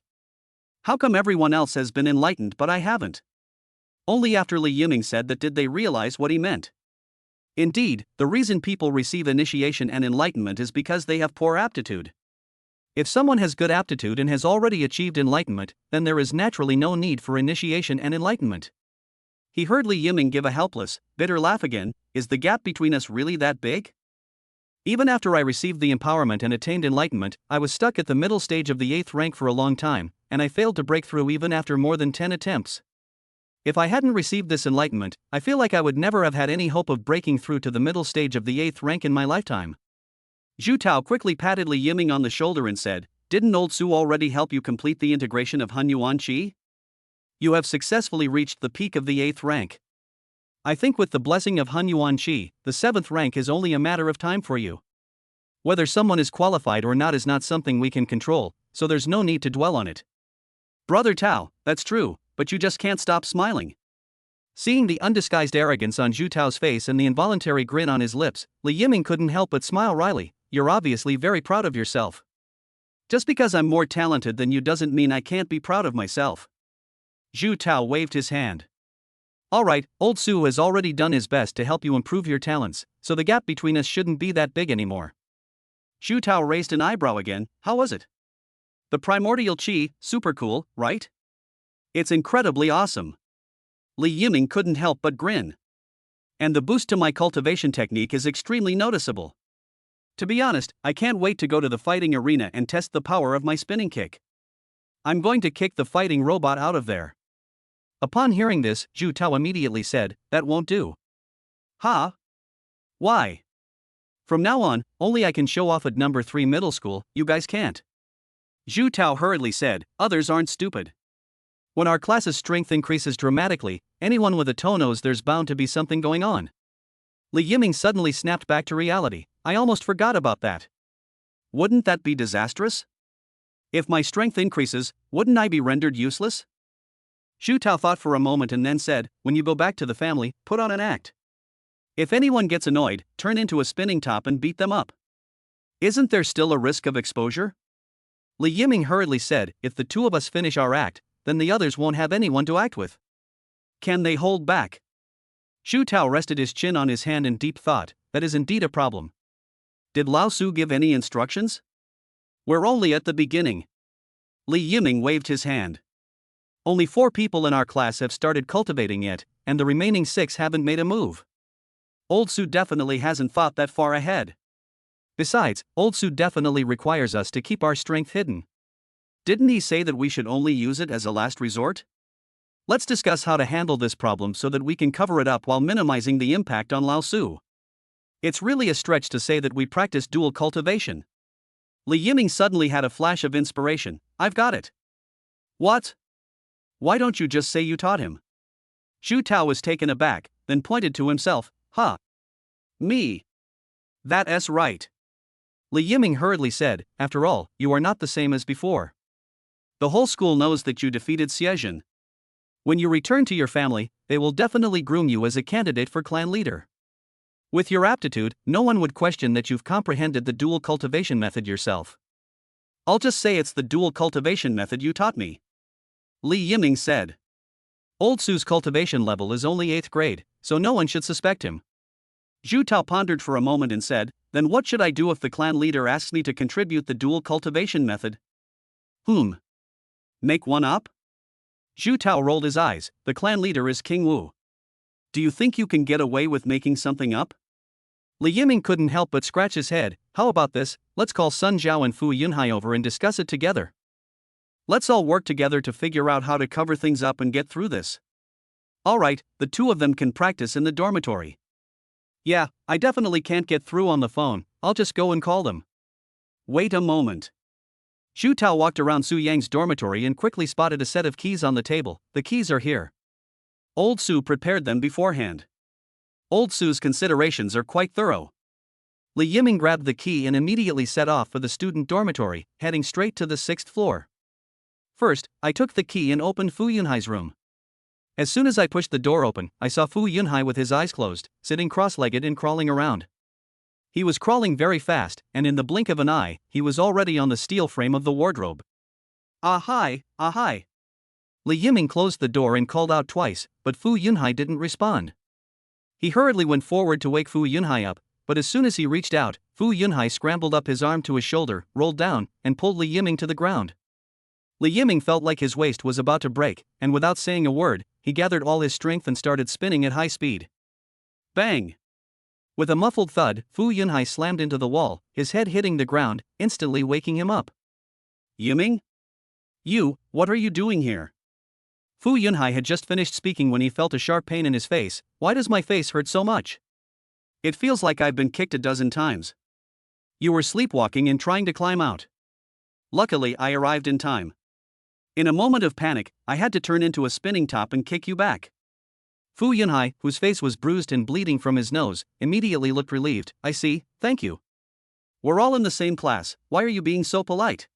How come everyone else has been enlightened but I haven't? Only after Li Yiming said that did they realize what he meant. Indeed, the reason people receive initiation and enlightenment is because they have poor aptitude. If someone has good aptitude and has already achieved enlightenment, then there is naturally no need for initiation and enlightenment. He heard Li Yiming give a helpless, bitter laugh again. Is the gap between us really that big? Even after I received the empowerment and attained enlightenment, I was stuck at the middle stage of the 8th rank for a long time, and I failed to break through even after more than 10 attempts. If I hadn't received this enlightenment, I feel like I would never have had any hope of breaking through to the middle stage of the 8th rank in my lifetime. Zhu Tao quickly patted Li Yiming on the shoulder and said, didn't old Su already help you complete the integration of Hun Yuan Qi? You have successfully reached the peak of the 8th rank. I think with the blessing of Hun Yuan Qi, the 7th rank is only a matter of time for you. Whether someone is qualified or not is not something we can control, so there's no need to dwell on it. Brother Tao, that's true, but you just can't stop smiling. Seeing the undisguised arrogance on Zhu Tao's face and the involuntary grin on his lips, Li Yiming couldn't help but smile wryly. You're obviously very proud of yourself. Just because I'm more talented than you doesn't mean I can't be proud of myself. Zhu Tao waved his hand. Alright, old Su has already done his best to help you improve your talents, so the gap between us shouldn't be that big anymore. Zhu Tao raised an eyebrow again. How was it? The primordial Qi, super cool, right? It's incredibly awesome. Li Yiming couldn't help but grin. And the boost to my cultivation technique is extremely noticeable. To be honest, I can't wait to go to the fighting arena and test the power of my spinning kick. I'm going to kick the fighting robot out of there. Upon hearing this, Zhu Tao immediately said, that won't do. Huh? Why? From now on, only I can show off at number 3 middle school, you guys can't. Zhu Tao hurriedly said, others aren't stupid. When our class's strength increases dramatically, anyone with a toe knows there's bound to be something going on. Li Yiming suddenly snapped back to reality. I almost forgot about that. Wouldn't that be disastrous? If my strength increases, wouldn't I be rendered useless? Zhu Tao thought for a moment and then said, when you go back to the family, put on an act. If anyone gets annoyed, turn into a spinning top and beat them up. Isn't there still a risk of exposure? Li Yiming hurriedly said, if the two of us finish our act, then the others won't have anyone to act with. Can they hold back? Zhu Tao rested his chin on his hand in deep thought. That is indeed a problem. Did Lao Su give any instructions? We're only at the beginning. Li Yiming waved his hand. Only 4 people in our class have started cultivating it, and the remaining 6 haven't made a move. Old Su definitely hasn't thought that far ahead. Besides, Old Su definitely requires us to keep our strength hidden. Didn't he say that we should only use it as a last resort? Let's discuss how to handle this problem so that we can cover it up while minimizing the impact on Lao Su. It's really a stretch to say that we practice dual cultivation. Li Yiming suddenly had a flash of inspiration. I've got it. What? Why don't you just say you taught him? Zhu Tao was taken aback, then pointed to himself. Huh. Me. That's right. Li Yiming hurriedly said, after all, you are not the same as before. The whole school knows that you defeated Xiejin. When you return to your family, they will definitely groom you as a candidate for clan leader. With your aptitude, no one would question that you've comprehended the dual cultivation method yourself. I'll just say it's the dual cultivation method you taught me. Li Yiming said. Old Su's cultivation level is only 8th grade, so no one should suspect him. Zhu Tao pondered for a moment and said, then what should I do if the clan leader asks me to contribute the dual cultivation method? Make one up? Zhu Tao rolled his eyes. The clan leader is King Wu. Do you think you can get away with making something up? Li Yiming couldn't help but scratch his head. How about this, let's call Sun Zhao and Fu Yunhai over and discuss it together. Let's all work together to figure out how to cover things up and get through this. Alright, the 2 of them can practice in the dormitory. Yeah, I definitely can't get through on the phone, I'll just go and call them. Wait a moment. Zhu Tao walked around Su Yang's dormitory and quickly spotted a set of keys on the table. The keys are here. Old Su prepared them beforehand. Old Su's considerations are quite thorough. Li Yiming grabbed the key and immediately set off for the student dormitory, heading straight to the 6th floor. First, I took the key and opened Fu Yunhai's room. As soon as I pushed the door open, I saw Fu Yunhai with his eyes closed, sitting cross-legged and crawling around. He was crawling very fast, and in the blink of an eye, he was already on the steel frame of the wardrobe. Ah hi, ah hi. Li Yiming closed the door and called out twice, but Fu Yunhai didn't respond. He hurriedly went forward to wake Fu Yunhai up, but as soon as he reached out, Fu Yunhai scrambled up his arm to his shoulder, rolled down, and pulled Li Yiming to the ground. Li Yiming felt like his waist was about to break, and without saying a word, he gathered all his strength and started spinning at high speed. Bang! With a muffled thud, Fu Yunhai slammed into the wall, his head hitting the ground, instantly waking him up. Yiming? What are you doing here? Fu Yunhai had just finished speaking when he felt a sharp pain in his face. Why does my face hurt so much? It feels like I've been kicked a dozen times. You were sleepwalking and trying to climb out. Luckily, I arrived in time. In a moment of panic, I had to turn into a spinning top and kick you back. Fu Yunhai, whose face was bruised and bleeding from his nose, immediately looked relieved. I see, thank you. We're all in the same class, why are you being so polite?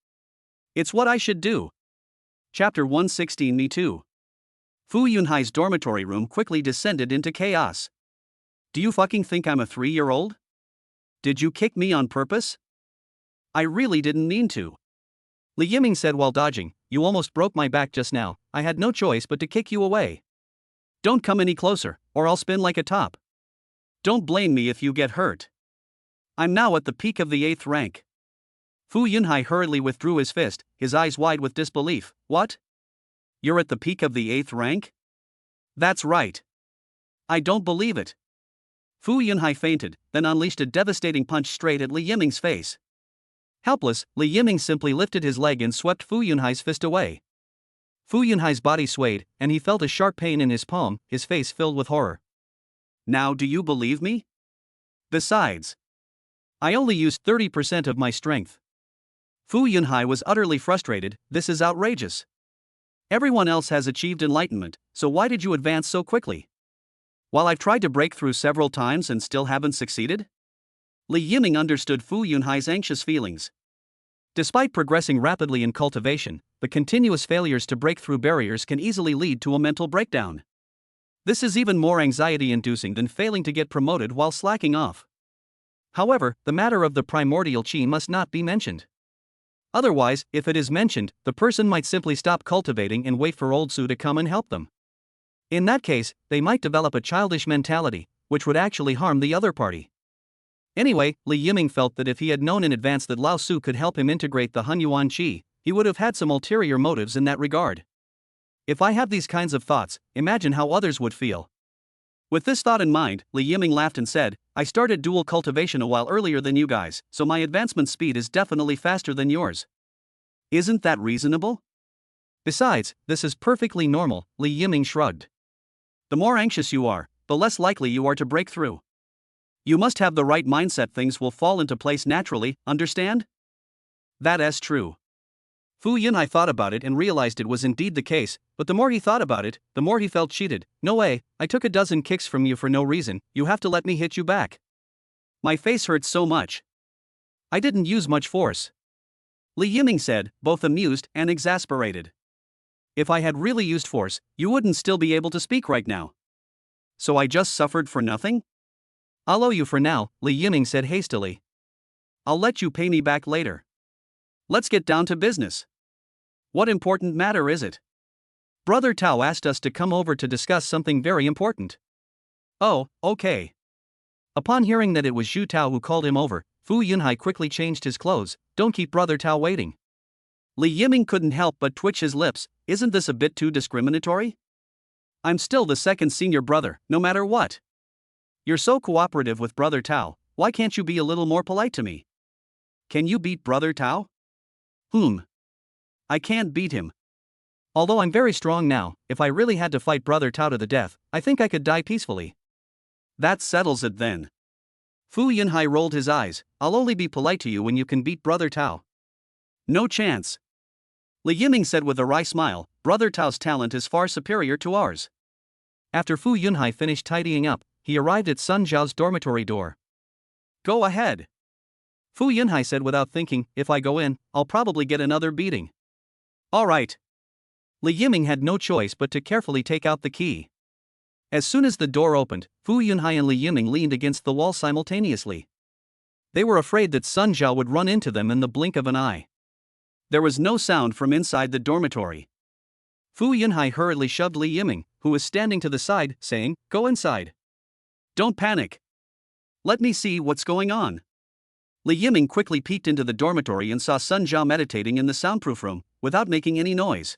It's what I should do. Chapter 116 Me Too. Fu Yunhai's dormitory room quickly descended into chaos. Do you fucking think I'm a 3-year-old? Did you kick me on purpose? I really didn't mean to. Li Yiming said while dodging, you almost broke my back just now, I had no choice but to kick you away. Don't come any closer, or I'll spin like a top. Don't blame me if you get hurt. I'm now at the peak of the 8th rank. Fu Yunhai hurriedly withdrew his fist, his eyes wide with disbelief. What? You're at the peak of the 8th rank? That's right. I don't believe it. Fu Yunhai fainted, then unleashed a devastating punch straight at Li Yiming's face. Helpless, Li Yiming simply lifted his leg and swept Fu Yunhai's fist away. Fu Yunhai's body swayed, and he felt a sharp pain in his palm, his face filled with horror. Now do you believe me? Besides, I only used 30% of my strength. Fu Yunhai was utterly frustrated. This is outrageous. Everyone else has achieved enlightenment, so why did you advance so quickly? While I've tried to break through several times and still haven't succeeded? Li Yiming understood Fu Yunhai's anxious feelings. Despite progressing rapidly in cultivation, the continuous failures to break through barriers can easily lead to a mental breakdown. This is even more anxiety-inducing than failing to get promoted while slacking off. However, the matter of the primordial chi must not be mentioned. Otherwise, if it is mentioned, the person might simply stop cultivating and wait for Old Su to come and help them. In that case, they might develop a childish mentality, which would actually harm the other party. Anyway, Li Yiming felt that if he had known in advance that Lao Su could help him integrate the Hunyuan Qi, he would have had some ulterior motives in that regard. If I have these kinds of thoughts, imagine how others would feel. With this thought in mind, Li Yiming laughed and said, I started dual cultivation a while earlier than you guys, so my advancement speed is definitely faster than yours. Isn't that reasonable? Besides, this is perfectly normal, Li Yiming shrugged. The more anxious you are, the less likely you are to break through. You must have the right mindset, things will fall into place naturally, understand? That's true. Fu Yunhai thought about it and realized it was indeed the case, but the more he thought about it, the more he felt cheated. No way, I took a dozen kicks from you for no reason, you have to let me hit you back. My face hurts so much. I didn't use much force. Li Yiming said, both amused and exasperated. If I had really used force, you wouldn't still be able to speak right now. So I just suffered for nothing? I'll owe you for now, Li Yiming said hastily. I'll let you pay me back later. Let's get down to business. What important matter is it? Brother Tao asked us to come over to discuss something very important. Oh, okay. Upon hearing that it was Zhu Tao who called him over, Fu Yunhai quickly changed his clothes. Don't keep Brother Tao waiting. Li Yiming couldn't help but twitch his lips. Isn't this a bit too discriminatory? I'm still the second senior brother, no matter what. You're so cooperative with Brother Tao, why can't you be a little more polite to me? Can you beat Brother Tao? I can't beat him. Although I'm very strong now, if I really had to fight Brother Tao to the death, I think I could die peacefully. That settles it then. Fu Yunhai rolled his eyes. I'll only be polite to you when you can beat Brother Tao. No chance. Li Yiming said with a wry smile, Brother Tao's talent is far superior to ours. After Fu Yunhai finished tidying up, he arrived at Sun Zhao's dormitory door. Go ahead. Fu Yunhai said without thinking, if I go in, I'll probably get another beating. Alright. Li Yiming had no choice but to carefully take out the key. As soon as the door opened, Fu Yunhai and Li Yiming leaned against the wall simultaneously. They were afraid that Sun Zhao would run into them in the blink of an eye. There was no sound from inside the dormitory. Fu Yunhai hurriedly shoved Li Yiming, who was standing to the side, saying, Go inside. Don't panic. Let me see what's going on. Li Yiming quickly peeked into the dormitory and saw Sun Zhao meditating in the soundproof room, without making any noise.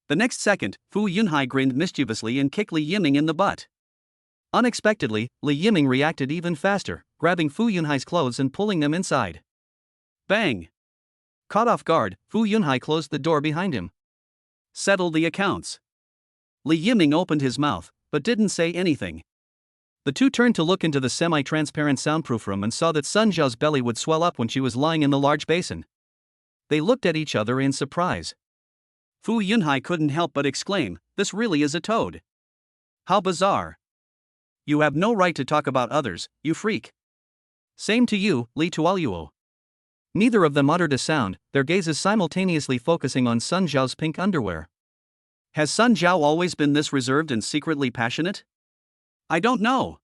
The next second, Fu Yunhai grinned mischievously and kicked Li Yiming in the butt. Unexpectedly, Li Yiming reacted even faster, grabbing Fu Yunhai's clothes and pulling them inside. Bang! Caught off guard, Fu Yunhai closed the door behind him. Settle the accounts. Li Yiming opened his mouth, but didn't say anything. The two turned to look into the semi-transparent soundproof room and saw that Sun Zhao's belly would swell up when she was lying in the large basin. They looked at each other in surprise. Fu Yunhai couldn't help but exclaim, This really is a toad. How bizarre. You have no right to talk about others, you freak. Same to you, Li Tuoluo. Neither of them uttered a sound, their gazes simultaneously focusing on Sun Zhao's pink underwear. Has Sun Zhao always been this reserved and secretly passionate? I don't know.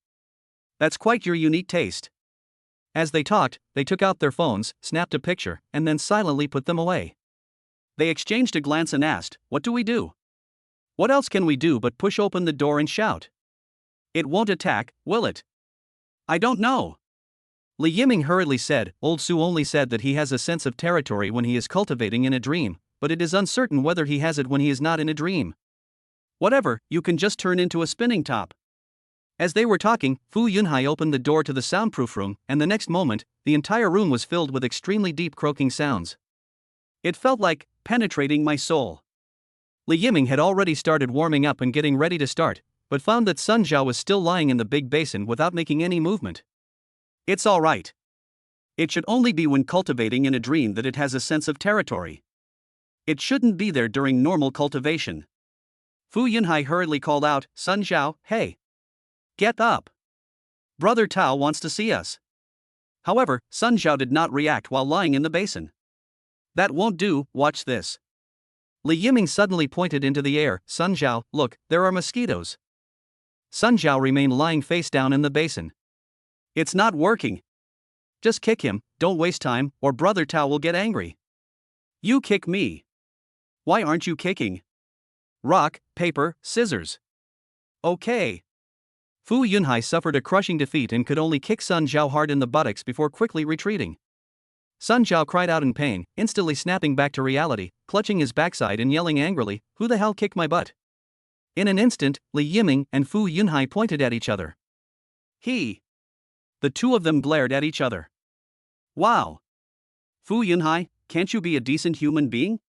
That's quite your unique taste. As they talked, they took out their phones, snapped a picture, and then silently put them away. They exchanged a glance and asked, What do we do? What else can we do but push open the door and shout? It won't attack, will it? I don't know. Li Yiming hurriedly said, Old Su only said that he has a sense of territory when he is cultivating in a dream, but it is uncertain whether he has it when he is not in a dream. Whatever, you can just turn into a spinning top. As they were talking, Fu Yunhai opened the door to the soundproof room, and the next moment, the entire room was filled with extremely deep croaking sounds. It felt like penetrating my soul. Li Yiming had already started warming up and getting ready to start, but found that Sun Zhao was still lying in the big basin without making any movement. It's all right. It should only be when cultivating in a dream that it has a sense of territory. It shouldn't be there during normal cultivation. Fu Yunhai hurriedly called out, Sun Zhao, hey! Get up! Brother Tao wants to see us. However, Sun Zhao did not react while lying in the basin. That won't do, watch this. Li Yiming suddenly pointed into the air, Sun Zhao, look, there are mosquitoes. Sun Zhao remained lying face down in the basin. It's not working. Just kick him, don't waste time, or Brother Tao will get angry. You kick me. Why aren't you kicking? Rock, paper, scissors. Okay. Fu Yunhai suffered a crushing defeat and could only kick Sun Zhao hard in the buttocks before quickly retreating. Sun Zhao cried out in pain, instantly snapping back to reality, clutching his backside and yelling angrily, Who the hell kicked my butt? In an instant, Li Yiming and Fu Yunhai pointed at each other. He. The two of them glared at each other. Wow. Fu Yunhai, can't you be a decent human being?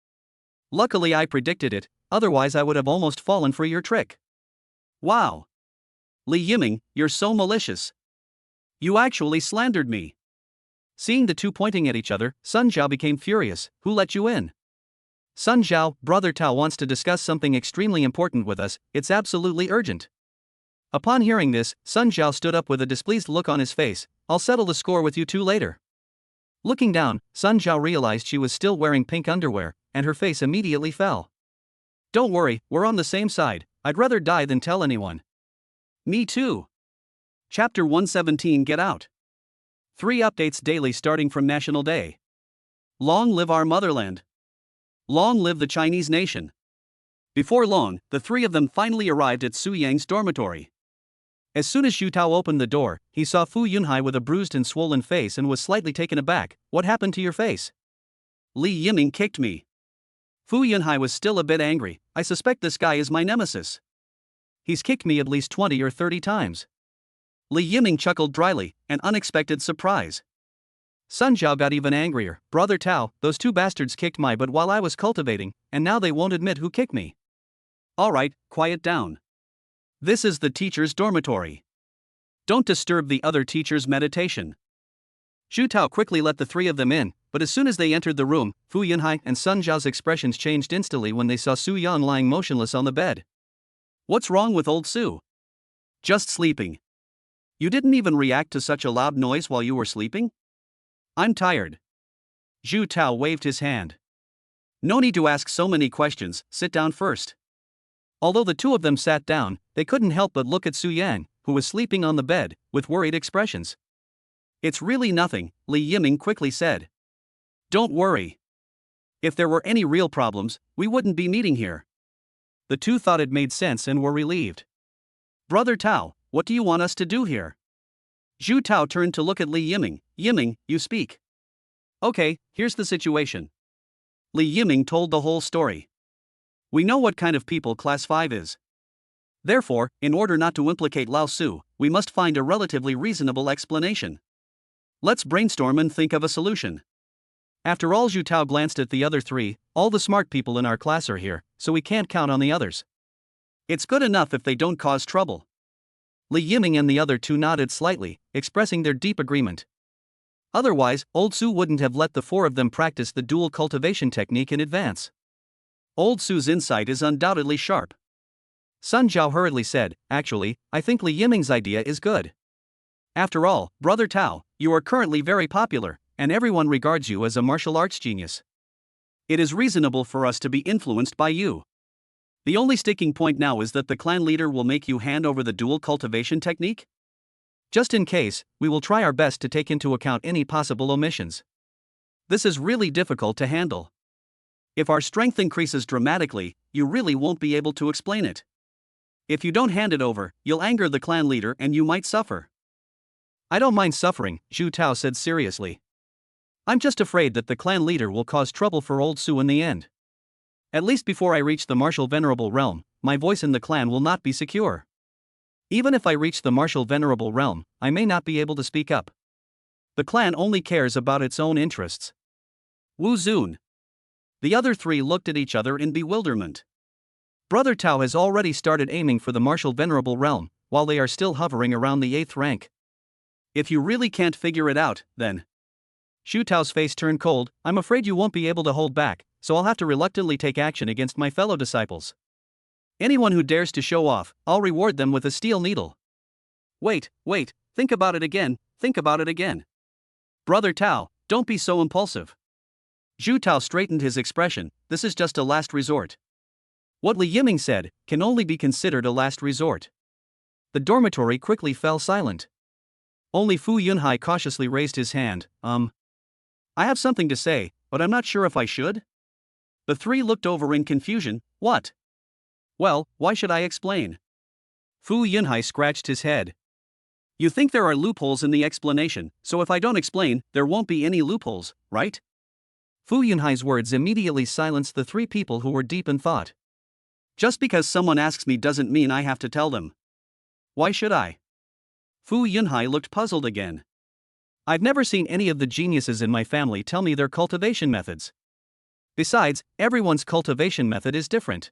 Luckily I predicted it, otherwise I would have almost fallen for your trick. Wow. Li Yiming, you're so malicious. You actually slandered me. Seeing the two pointing at each other, Sun Zhao became furious. Who let you in? Sun Zhao, Brother Tao wants to discuss something extremely important with us, it's absolutely urgent. Upon hearing this, Sun Zhao stood up with a displeased look on his face. I'll settle the score with you two later. Looking down, Sun Zhao realized she was still wearing pink underwear, and her face immediately fell. Don't worry, we're on the same side, I'd rather die than tell anyone. Me too. Chapter 117 Get Out. 3 updates daily starting from National Day. Long live our motherland. Long live the Chinese nation. Before long, the three of them finally arrived at Su Yang's dormitory. As soon as Xu Tao opened the door, he saw Fu Yunhai with a bruised and swollen face and was slightly taken aback. What happened to your face? Li Yiming kicked me. Fu Yunhai was still a bit angry. I suspect this guy is my nemesis. He's kicked me at least 20 or 30 times. Li Yiming chuckled dryly, an unexpected surprise. Sun Zhao got even angrier. Brother Tao, those two bastards kicked my butt while I was cultivating, and now they won't admit who kicked me. Alright, quiet down. This is the teacher's dormitory. Don't disturb the other teacher's meditation. Xu Tao quickly let the three of them in, but as soon as they entered the room, Fu Yunhai and Sun Zhao's expressions changed instantly when they saw Su Yang lying motionless on the bed. What's wrong with old Su? Just sleeping. You didn't even react to such a loud noise while you were sleeping? I'm tired. Zhu Tao waved his hand. No need to ask so many questions, sit down first. Although the two of them sat down, they couldn't help but look at Su Yang, who was sleeping on the bed, with worried expressions. It's really nothing, Li Yiming quickly said. Don't worry. If there were any real problems, we wouldn't be meeting here. The two thought it made sense and were relieved. Brother Tao, what do you want us to do here? Zhu Tao turned to look at Li Yiming. Yiming, you speak. Okay, here's the situation. Li Yiming told the whole story. We know what kind of people Class 5 is. Therefore, in order not to implicate Lao Su, we must find a relatively reasonable explanation. Let's brainstorm and think of a solution. After all, Zhu Tao glanced at the other three. All the smart people in our class are here, so we can't count on the others. It's good enough if they don't cause trouble. Li Yiming and the other two nodded slightly, expressing their deep agreement. Otherwise, Old Su wouldn't have let the four of them practice the dual cultivation technique in advance. Old Su's insight is undoubtedly sharp. Sun Zhao hurriedly said, actually, I think Li Yiming's idea is good. After all, Brother Tao, you are currently very popular, and everyone regards you as a martial arts genius. It is reasonable for us to be influenced by you. The only sticking point now is that the clan leader will make you hand over the dual cultivation technique? Just in case, we will try our best to take into account any possible omissions. This is really difficult to handle. If our strength increases dramatically, you really won't be able to explain it. If you don't hand it over, you'll anger the clan leader and you might suffer. I don't mind suffering, Zhu Tao said seriously. I'm just afraid that the clan leader will cause trouble for Old Su in the end. At least before I reach the martial venerable realm, my voice in the clan will not be secure. Even if I reach the martial venerable realm, I may not be able to speak up. The clan only cares about its own interests. Wu Zun. The other three looked at each other in bewilderment. Brother Tao has already started aiming for the martial venerable realm, while they are still hovering around the 8th rank. If you really can't figure it out, then. Zhu Tao's face turned cold. I'm afraid you won't be able to hold back, so I'll have to reluctantly take action against my fellow disciples. Anyone who dares to show off, I'll reward them with a steel needle. Wait, think about it again, Brother Tao, don't be so impulsive. Zhu Tao straightened his expression. This is just a last resort. What Li Yiming said can only be considered a last resort. The dormitory quickly fell silent. Only Fu Yunhai cautiously raised his hand. I have something to say, but I'm not sure if I should. The three looked over in confusion. What? Well, why should I explain? Fu Yunhai scratched his head. You think there are loopholes in the explanation, so if I don't explain, there won't be any loopholes, right? Fu Yunhai's words immediately silenced the three people who were deep in thought. Just because someone asks me doesn't mean I have to tell them. Why should I? Fu Yunhai looked puzzled again. I've never seen any of the geniuses in my family tell me their cultivation methods. Besides, everyone's cultivation method is different.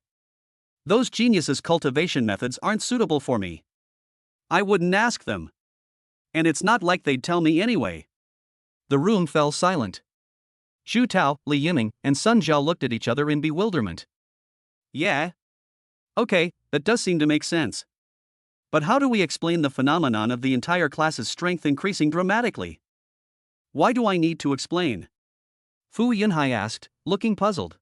Those geniuses' cultivation methods aren't suitable for me. I wouldn't ask them. And it's not like they'd tell me anyway. The room fell silent. Zhu Tao, Li Yiming, and Sun Zhao looked at each other in bewilderment. Yeah? Okay, that does seem to make sense. But how do we explain the phenomenon of the entire class's strength increasing dramatically? Why do I need to explain? Fu Yunhai asked, looking puzzled.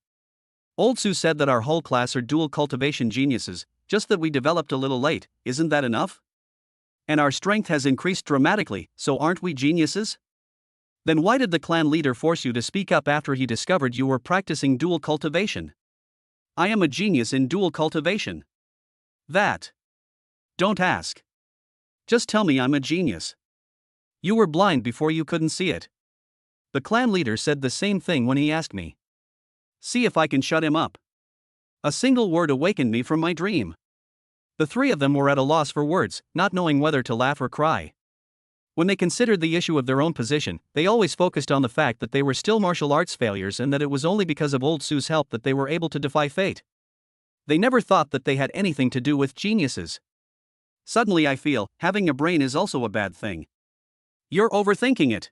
Old Su said that our whole class are dual cultivation geniuses, just that we developed a little late, isn't that enough? And our strength has increased dramatically, so aren't we geniuses? Then why did the clan leader force you to speak up after he discovered you were practicing dual cultivation? I am a genius in dual cultivation. That. Don't ask. Just tell me I'm a genius. You were blind before you couldn't see it. The clan leader said the same thing when he asked me. See if I can shut him up. A single word awakened me from my dream. The three of them were at a loss for words, not knowing whether to laugh or cry. When they considered the issue of their own position, they always focused on the fact that they were still martial arts failures and that it was only because of Old Su's help that they were able to defy fate. They never thought that they had anything to do with geniuses. Suddenly I feel, having a brain is also a bad thing. You're overthinking it.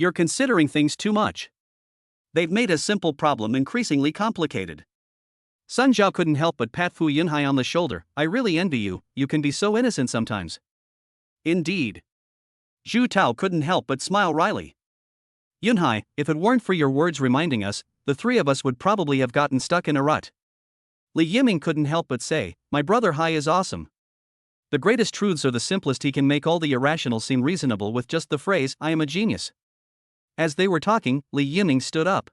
You're considering things too much. They've made a simple problem increasingly complicated. Sun Zhao couldn't help but pat Fu Yunhai on the shoulder. I really envy you, you can be so innocent sometimes. Indeed. Zhu Tao couldn't help but smile wryly. Yunhai, if it weren't for your words reminding us, the three of us would probably have gotten stuck in a rut. Li Yiming couldn't help but say, my brother Hai is awesome. The greatest truths are the simplest. He can make all the irrational seem reasonable with just the phrase, I am a genius. As they were talking, Li Yiming stood up.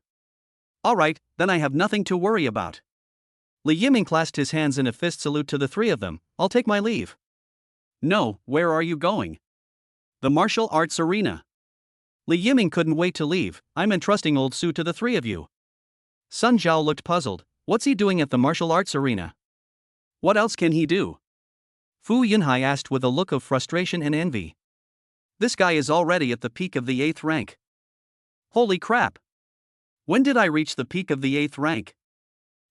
Alright, then I have nothing to worry about. Li Yiming clasped his hands in a fist salute to the three of them. I'll take my leave. No, where are you going? The martial arts arena. Li Yiming couldn't wait to leave. I'm entrusting old Su to the three of you. Sun Zhao looked puzzled. What's he doing at the martial arts arena? What else can he do? Fu Yunhai asked with a look of frustration and envy. This guy is already at the peak of the 8th rank. Holy crap! When did I reach the peak of the 8th rank?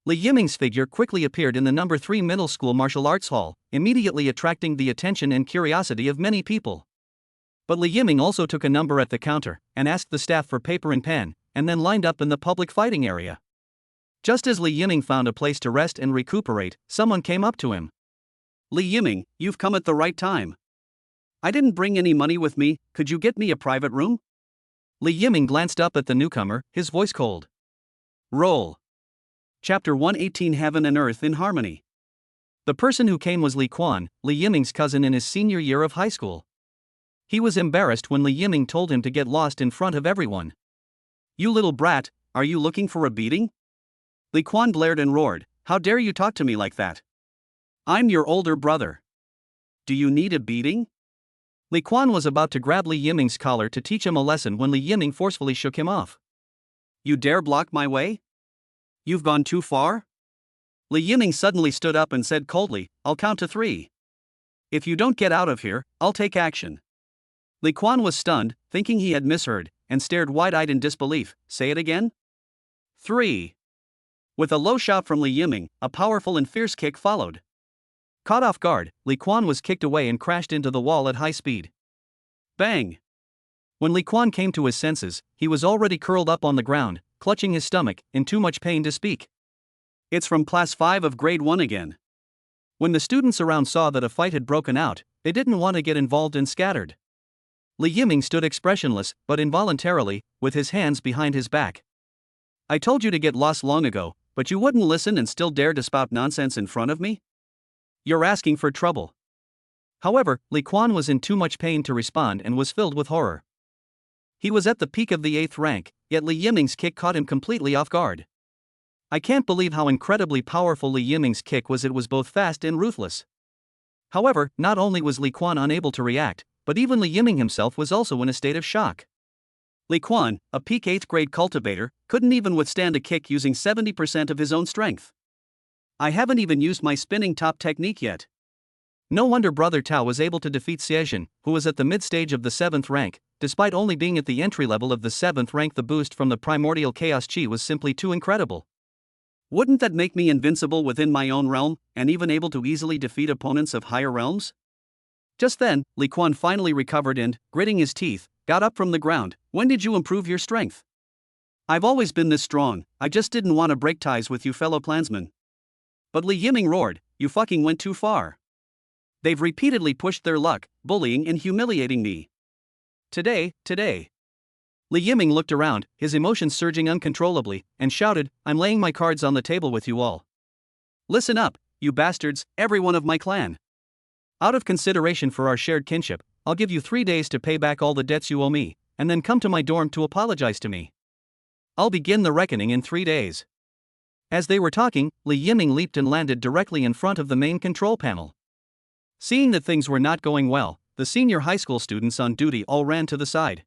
Li Yiming's figure quickly appeared in the number 3 middle school martial arts hall, immediately attracting the attention and curiosity of many people. But Li Yiming also took a number at the counter, and asked the staff for paper and pen, and then lined up in the public fighting area. Just as Li Yiming found a place to rest and recuperate, someone came up to him. Li Yiming, you've come at the right time. I didn't bring any money with me, could you get me a private room? Li Yiming glanced up at the newcomer, his voice cold. Roll. Chapter 118 Heaven and Earth in Harmony. The person who came was Li Quan, Li Yiming's cousin in his senior year of high school. He was embarrassed when Li Yiming told him to get lost in front of everyone. You little brat, are you looking for a beating? Li Quan blared and roared, how dare you talk to me like that? I'm your older brother. Do you need a beating? Li Quan was about to grab Li Yiming's collar to teach him a lesson when Li Yiming forcefully shook him off. You dare block my way? You've gone too far? Li Yiming suddenly stood up and said coldly, I'll count to 3. If you don't get out of here, I'll take action. Li Quan was stunned, thinking he had misheard, and stared wide-eyed in disbelief. Say it again? 3. With a low shot from Li Yiming, a powerful and fierce kick followed. Caught off guard, Li Quan was kicked away and crashed into the wall at high speed. Bang! When Li Quan came to his senses, he was already curled up on the ground, clutching his stomach, in too much pain to speak. It's from Class 5 of Grade 1 again. When the students around saw that a fight had broken out, they didn't want to get involved and scattered. Li Yiming stood expressionless, but involuntarily, with his hands behind his back. I told you to get lost long ago, but you wouldn't listen and still dare to spout nonsense in front of me? You're asking for trouble. However, Li Quan was in too much pain to respond and was filled with horror. He was at the peak of the 8th rank, yet Li Yiming's kick caught him completely off guard. I can't believe how incredibly powerful Li Yiming's kick was. It was both fast and ruthless. However, not only was Li Quan unable to react, but even Li Yiming himself was also in a state of shock. Li Quan, a peak 8th grade cultivator, couldn't even withstand a kick using 70% of his own strength. I haven't even used my spinning top technique yet. No wonder Brother Tao was able to defeat Xiejin, who was at the mid-stage of the 7th rank, despite only being at the entry level of the 7th rank. The boost from the primordial chaos chi was simply too incredible. Wouldn't that make me invincible within my own realm, and even able to easily defeat opponents of higher realms? Just then, Li Quan finally recovered and, gritting his teeth, got up from the ground. When did you improve your strength? I've always been this strong, I just didn't want to break ties with you fellow clansmen. But Li Yiming roared, you fucking went too far. They've repeatedly pushed their luck, bullying and humiliating me. Today. Li Yiming looked around, his emotions surging uncontrollably, and shouted, I'm laying my cards on the table with you all. Listen up, you bastards, everyone of my clan. Out of consideration for our shared kinship, I'll give you 3 days to pay back all the debts you owe me, and then come to my dorm to apologize to me. I'll begin the reckoning in 3 days. As they were talking, Li Yiming leaped and landed directly in front of the main control panel. Seeing that things were not going well, the senior high school students on duty all ran to the side.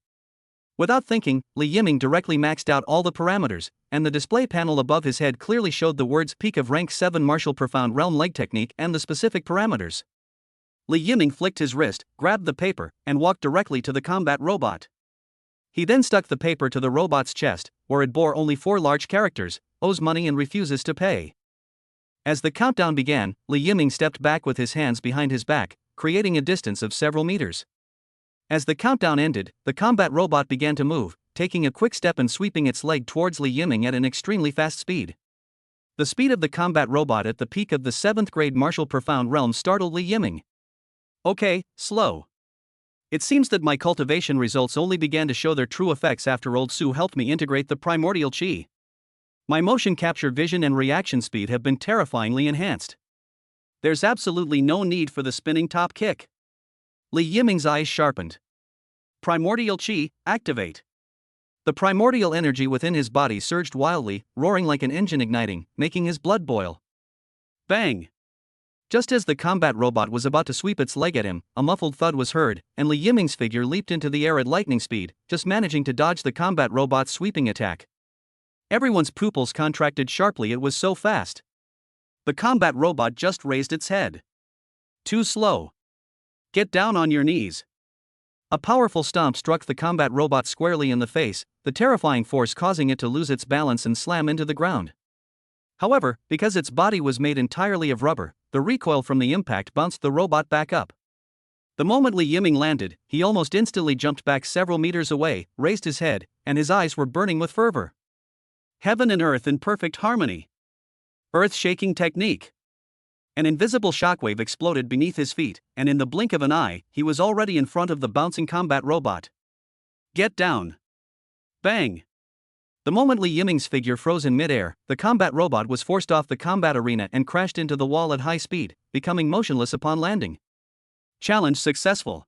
Without thinking, Li Yiming directly maxed out all the parameters, and the display panel above his head clearly showed the words Peak of Rank 7 Martial Profound Realm Leg Technique and the specific parameters. Li Yiming flicked his wrist, grabbed the paper, and walked directly to the combat robot. He then stuck the paper to the robot's chest, where it bore only 4 large characters, owes money and refuses to pay. As the countdown began, Li Yiming stepped back with his hands behind his back, creating a distance of several meters. As the countdown ended, the combat robot began to move, taking a quick step and sweeping its leg towards Li Yiming at an extremely fast speed. The speed of the combat robot at the peak of the 7th grade martial profound realm startled Li Yiming. Okay, slow. It seems that my cultivation results only began to show their true effects after old Su helped me integrate the primordial chi. My motion capture vision and reaction speed have been terrifyingly enhanced. There's absolutely no need for the spinning top kick. Li Yiming's eyes sharpened. Primordial chi, activate. The primordial energy within his body surged wildly, roaring like an engine igniting, making his blood boil. Bang! Just as the combat robot was about to sweep its leg at him, a muffled thud was heard, and Li Yiming's figure leaped into the air at lightning speed, just managing to dodge the combat robot's sweeping attack. Everyone's pupils contracted sharply, it was so fast. The combat robot just raised its head. Too slow. Get down on your knees. A powerful stomp struck the combat robot squarely in the face, the terrifying force causing it to lose its balance and slam into the ground. However, because its body was made entirely of rubber, the recoil from the impact bounced the robot back up. The moment Li Yiming landed, he almost instantly jumped back several meters away, raised his head, and his eyes were burning with fervor. Heaven and earth in perfect harmony. Earth-shaking technique. An invisible shockwave exploded beneath his feet, and in the blink of an eye, he was already in front of the bouncing combat robot. Get down. Bang. The moment Li Yiming's figure froze in midair, the combat robot was forced off the combat arena and crashed into the wall at high speed, becoming motionless upon landing. Challenge successful.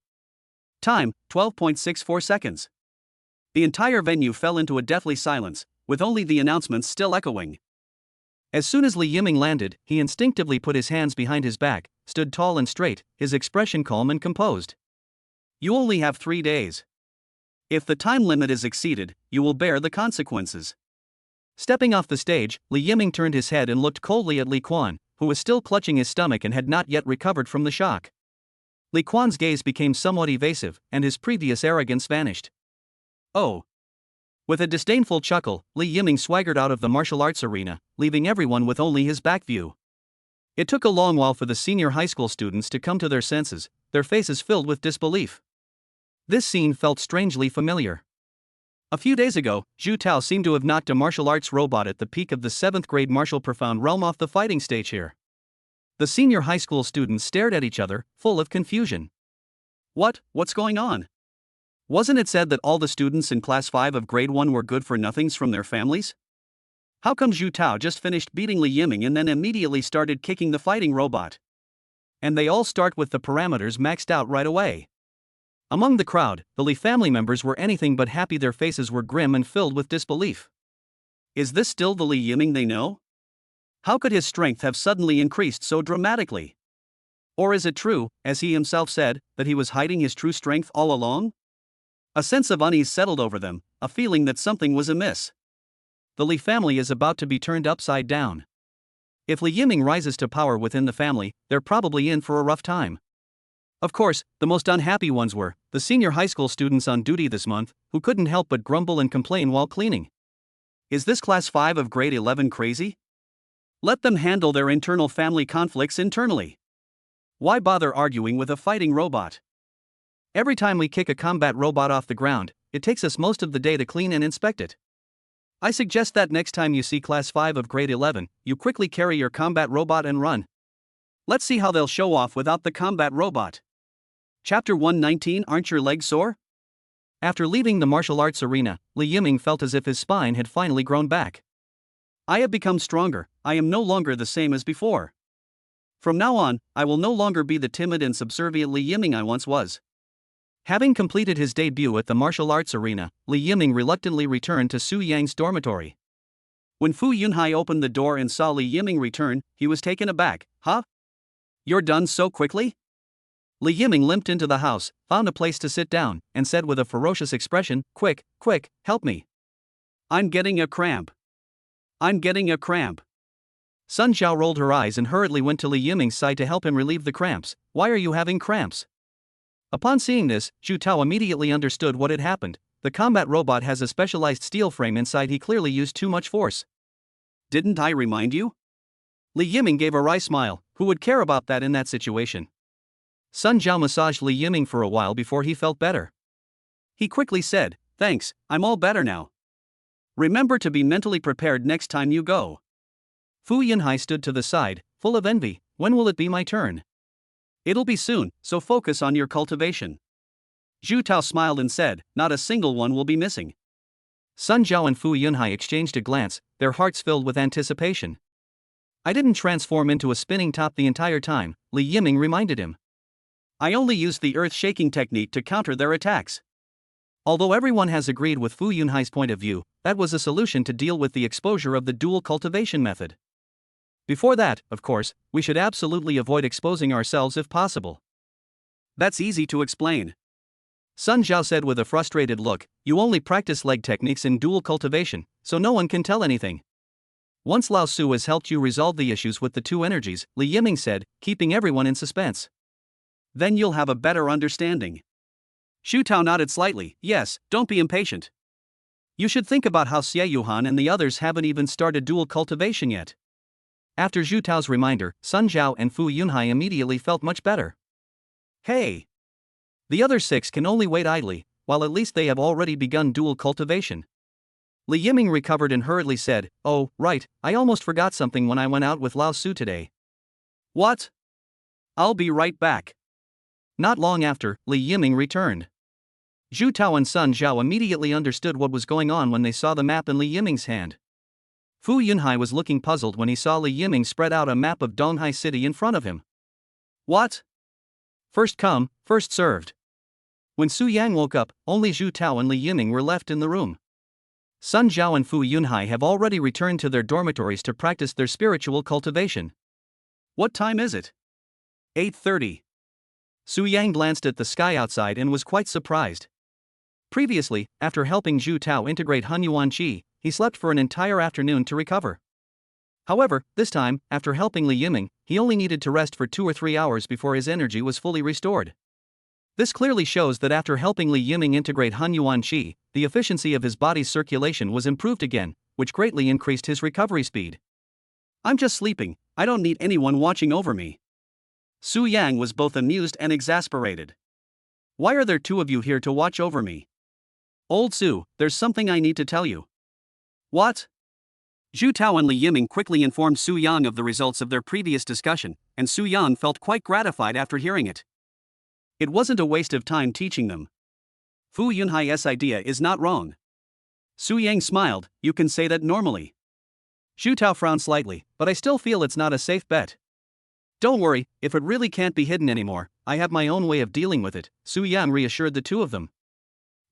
Time, 12.64 seconds. The entire venue fell into a deathly silence, with only the announcements still echoing. As soon as Li Yiming landed, he instinctively put his hands behind his back, stood tall and straight, his expression calm and composed. You only have 3 days. If the time limit is exceeded, you will bear the consequences. Stepping off the stage, Li Yiming turned his head and looked coldly at Li Quan, who was still clutching his stomach and had not yet recovered from the shock. Li Quan's gaze became somewhat evasive, and his previous arrogance vanished. Oh. With a disdainful chuckle, Li Yiming swaggered out of the martial arts arena, leaving everyone with only his back view. It took a long while for the senior high school students to come to their senses, their faces filled with disbelief. This scene felt strangely familiar. A few days ago, Zhu Tao seemed to have knocked a martial arts robot at the peak of the 7th grade martial profound realm off the fighting stage here. The senior high school students stared at each other, full of confusion. What's going on? Wasn't it said that all the students in class 5 of grade 1 were good for nothings from their families? How come Zhu Tao just finished beating Li Yiming and then immediately started kicking the fighting robot? And they all start with the parameters maxed out right away. Among the crowd, the Li family members were anything but happy, their faces were grim and filled with disbelief. Is this still the Li Yiming they know? How could his strength have suddenly increased so dramatically? Or is it true, as he himself said, that he was hiding his true strength all along? A sense of unease settled over them, a feeling that something was amiss. The Li family is about to be turned upside down. If Li Yiming rises to power within the family, they're probably in for a rough time. Of course, the most unhappy ones were the senior high school students on duty this month, who couldn't help but grumble and complain while cleaning. Is this class 5 of grade 11 crazy? Let them handle their internal family conflicts internally. Why bother arguing with a fighting robot? Every time we kick a combat robot off the ground, it takes us most of the day to clean and inspect it. I suggest that next time you see class 5 of grade 11, you quickly carry your combat robot and run. Let's see how they'll show off without the combat robot. Chapter 119. Aren't your legs sore? After leaving the martial arts arena, Li Yiming felt as if his spine had finally grown back. I have become stronger, I am no longer the same as before. From now on, I will no longer be the timid and subservient Li Yiming I once was. Having completed his debut at the martial arts arena, Li Yiming reluctantly returned to Su Yang's dormitory. When Fu Yunhai opened the door and saw Li Yiming return, he was taken aback. Huh? You're done so quickly? Li Yiming limped into the house, found a place to sit down, and said with a ferocious expression, Quick, help me. I'm getting a cramp. Sun Xiao rolled her eyes and hurriedly went to Li Yiming's side to help him relieve the cramps. Why are you having cramps? Upon seeing this, Zhu Tao immediately understood what had happened. The combat robot has a specialized steel frame inside, he clearly used too much force. Didn't I remind you? Li Yiming gave a wry smile, who would care about that in that situation? Sun Xiao massaged Li Yiming for a while before he felt better. He quickly said, Thanks, I'm all better now. Remember to be mentally prepared next time you go. Fu Yunhai stood to the side, full of envy. When will it be my turn? It'll be soon, so focus on your cultivation. Zhu Tao smiled and said, "Not a single one will be missing." Sun Zhao and Fu Yunhai exchanged a glance, their hearts filled with anticipation. "I didn't transform into a spinning top the entire time," Li Yiming reminded him. "I only used the earth-shaking technique to counter their attacks." Although everyone has agreed with Fu Yunhai's point of view, that was a solution to deal with the exposure of the dual cultivation method. Before that, of course, we should absolutely avoid exposing ourselves if possible. "That's easy to explain," Sun Zhao said with a frustrated look. "You only practice leg techniques in dual cultivation, so no one can tell anything." "Once Lao Su has helped you resolve the issues with the two energies," Li Yiming said, keeping everyone in suspense, "then you'll have a better understanding." Xu Tao nodded slightly. "Yes, don't be impatient. You should think about how Xie Yuhan and the others haven't even started dual cultivation yet." After Xu Tao's reminder, Sun Zhao and Fu Yunhai immediately felt much better. "Hey! The other 6 can only wait idly, while at least they have already begun dual cultivation." Li Yiming recovered and hurriedly said, "Oh, right, I almost forgot something when I went out with Lao Su today." "What?" "I'll be right back." Not long after, Li Yiming returned. Zhu Tao and Sun Zhao immediately understood what was going on when they saw the map in Li Yiming's hand. Fu Yunhai was looking puzzled when he saw Li Yiming spread out a map of Donghai City in front of him. "What?" "First come, first served." When Su Yang woke up, only Zhu Tao and Li Yiming were left in the room. Sun Zhao and Fu Yunhai have already returned to their dormitories to practice their spiritual cultivation. "What time is it?" 8:30. Su Yang glanced at the sky outside and was quite surprised. Previously, after helping Zhu Tao integrate Hunyuan Qi, he slept for an entire afternoon to recover. However, this time, after helping Li Yiming, he only needed to rest for 2 or 3 hours before his energy was fully restored. This clearly shows that after helping Li Yiming integrate Hunyuan Qi, the efficiency of his body's circulation was improved again, which greatly increased his recovery speed. "I'm just sleeping, I don't need anyone watching over me." Su Yang was both amused and exasperated. "Why are there 2 of you here to watch over me?" "Old Su, there's something I need to tell you." "What?" Zhu Tao and Li Yiming quickly informed Su Yang of the results of their previous discussion, and Su Yang felt quite gratified after hearing it. It wasn't a waste of time teaching them. Fu Yunhai's idea is not wrong. Su Yang smiled. "You can say that normally." Zhu Tao frowned slightly, "But I still feel it's not a safe bet." "Don't worry, if it really can't be hidden anymore, I have my own way of dealing with it," Su Yang reassured the 2 of them.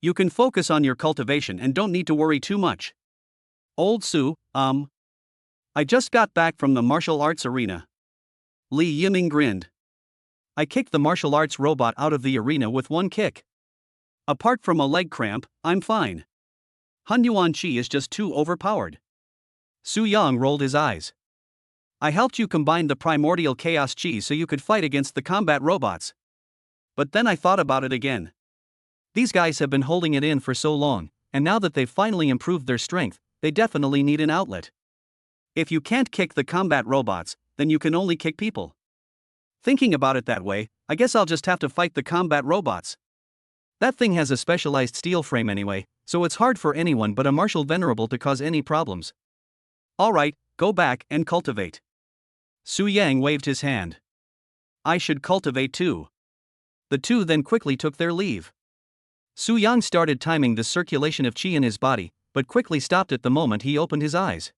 "You can focus on your cultivation and don't need to worry too much." "Old Su, I just got back from the martial arts arena." Li Yiming grinned. "I kicked the martial arts robot out of the arena with 1 kick. Apart from a leg cramp, I'm fine. Hunyuan Qi is just too overpowered." Su Yang rolled his eyes. "I helped you combine the primordial chaos Qi so you could fight against the combat robots. But then I thought about it again. These guys have been holding it in for so long, and now that they've finally improved their strength, they definitely need an outlet. If you can't kick the combat robots, then you can only kick people. Thinking about it that way, I guess I'll just have to fight the combat robots. That thing has a specialized steel frame anyway, so it's hard for anyone but a martial venerable to cause any problems." "Alright, go back and cultivate." Su Yang waved his hand. "I should cultivate too." The 2 then quickly took their leave. Su Yang started timing the circulation of qi in his body, but quickly stopped at the moment he opened his eyes.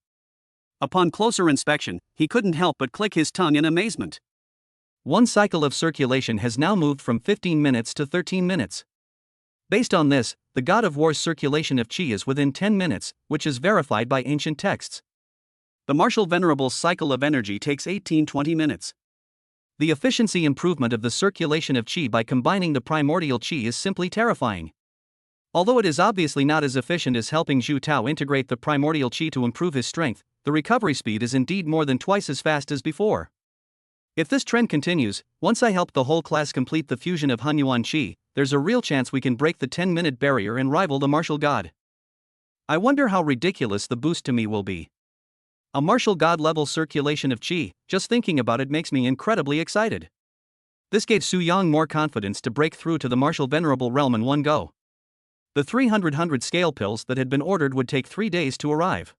Upon closer inspection, he couldn't help but click his tongue in amazement. 1 cycle of circulation has now moved from 15 minutes to 13 minutes. Based on this, the God of War's circulation of qi is within 10 minutes, which is verified by ancient texts. The martial venerable's cycle of energy takes 18-20 minutes. The efficiency improvement of the circulation of qi by combining the primordial qi is simply terrifying. Although it is obviously not as efficient as helping Zhu Tao integrate the primordial qi to improve his strength, the recovery speed is indeed more than twice as fast as before. If this trend continues, once I help the whole class complete the fusion of Hunyuan Qi, there's a real chance we can break the 10-minute barrier and rival the martial god. I wonder how ridiculous the boost to me will be. A martial god level circulation of Qi, just thinking about it makes me incredibly excited. This gave Su Yang more confidence to break through to the martial venerable realm in one go. The 300 scale pills that had been ordered would take 3 days to arrive.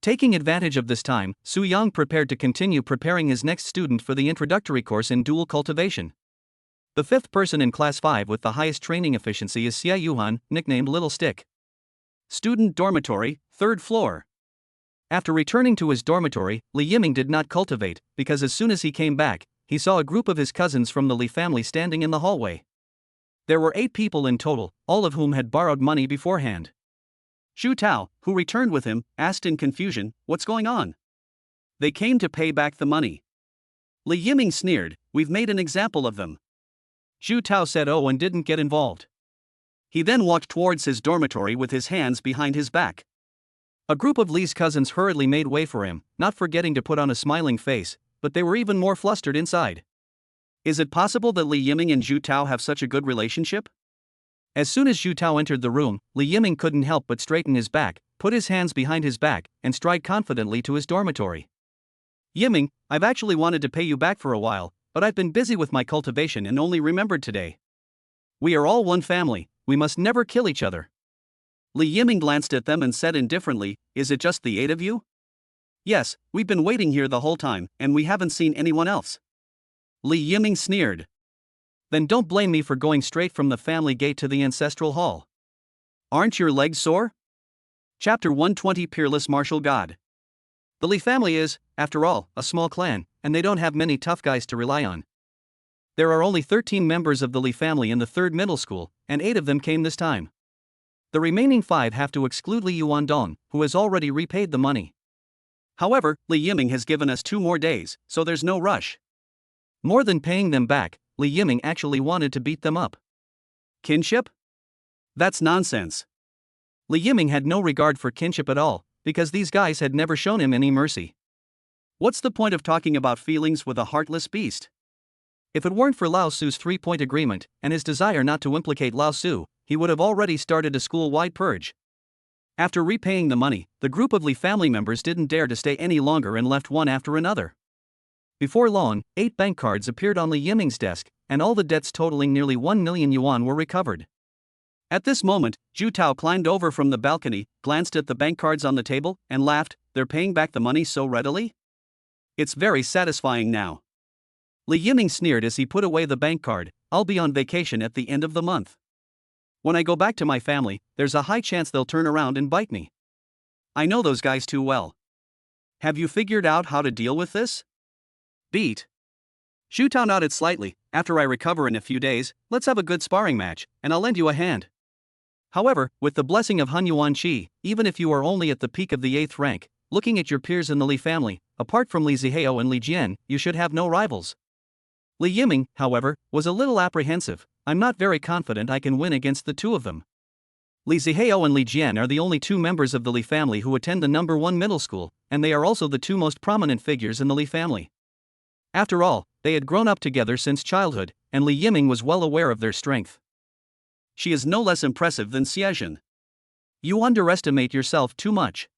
Taking advantage of this time, Su Yang prepared to continue preparing his next student for the introductory course in dual cultivation. The fifth person in Class 5 with the highest training efficiency is Xia Yuhan, nicknamed Little Stick. Student dormitory, 3rd floor. After returning to his dormitory, Li Yiming did not cultivate, because as soon as he came back, he saw a group of his cousins from the Li family standing in the hallway. There were 8 people in total, all of whom had borrowed money beforehand. Xu Tao, who returned with him, asked in confusion, "What's going on?" "They came to pay back the money." Li Yiming sneered, "We've made an example of them." Xu Tao said oh and didn't get involved. He then walked towards his dormitory with his hands behind his back. A group of Li's cousins hurriedly made way for him, not forgetting to put on a smiling face, but they were even more flustered inside. Is it possible that Li Yiming and Xu Tao have such a good relationship? As soon as Xu Tao entered the room, Li Yiming couldn't help but straighten his back, put his hands behind his back, and stride confidently to his dormitory. "Yiming, I've actually wanted to pay you back for a while, but I've been busy with my cultivation and only remembered today. We are all one family, we must never kill each other." Li Yiming glanced at them and said indifferently, "Is it just the 8 of you?" "Yes, we've been waiting here the whole time, and we haven't seen anyone else." Li Yiming sneered. "Then don't blame me for going straight from the family gate to the ancestral hall. Aren't your legs sore?" Chapter 120 Peerless Martial God. The Li family is, after all, a small clan, and they don't have many tough guys to rely on. There are only 13 members of the Li family in the 3rd middle school, and 8 of them came this time. The remaining 5 have to exclude Li Yuandong, who has already repaid the money. However, Li Yiming has given us 2 more days, so there's no rush. More than paying them back, Li Yiming actually wanted to beat them up. Kinship? That's nonsense. Li Yiming had no regard for kinship at all, because these guys had never shown him any mercy. What's the point of talking about feelings with a heartless beast? If it weren't for Lao Su's 3-point agreement, and his desire not to implicate Lao Su, he would have already started a school-wide purge. After repaying the money, the group of Li family members didn't dare to stay any longer and left one after another. Before long, 8 bank cards appeared on Li Yiming's desk, and all the debts totaling nearly 1 million yuan were recovered. At this moment, Xu Tao climbed over from the balcony, glanced at the bank cards on the table, and laughed. "They're paying back the money so readily? It's very satisfying now." Li Yiming sneered as he put away the bank card. "I'll be on vacation at the end of the month. When I go back to my family, there's a high chance they'll turn around and bite me. I know those guys too well. Have you figured out how to deal with this?" "Beat." Xu Tao nodded slightly. "After I recover in a few days, let's have a good sparring match, and I'll lend you a hand. However, with the blessing of Han Yuan Qi, even if you are only at the peak of the 8th rank, looking at your peers in the Li family, apart from Li Zihao and Li Jian, you should have no rivals." Li Yiming, however, was a little apprehensive. "I'm not very confident I can win against the 2 of them. Li Zihao and Li Jian are the only 2 members of the Li family who attend the number 1 middle school, and they are also the 2 most prominent figures in the Li family." After all, they had grown up together since childhood, and Li Yiming was well aware of their strength. "She is no less impressive than Xiezhen. You underestimate yourself too much."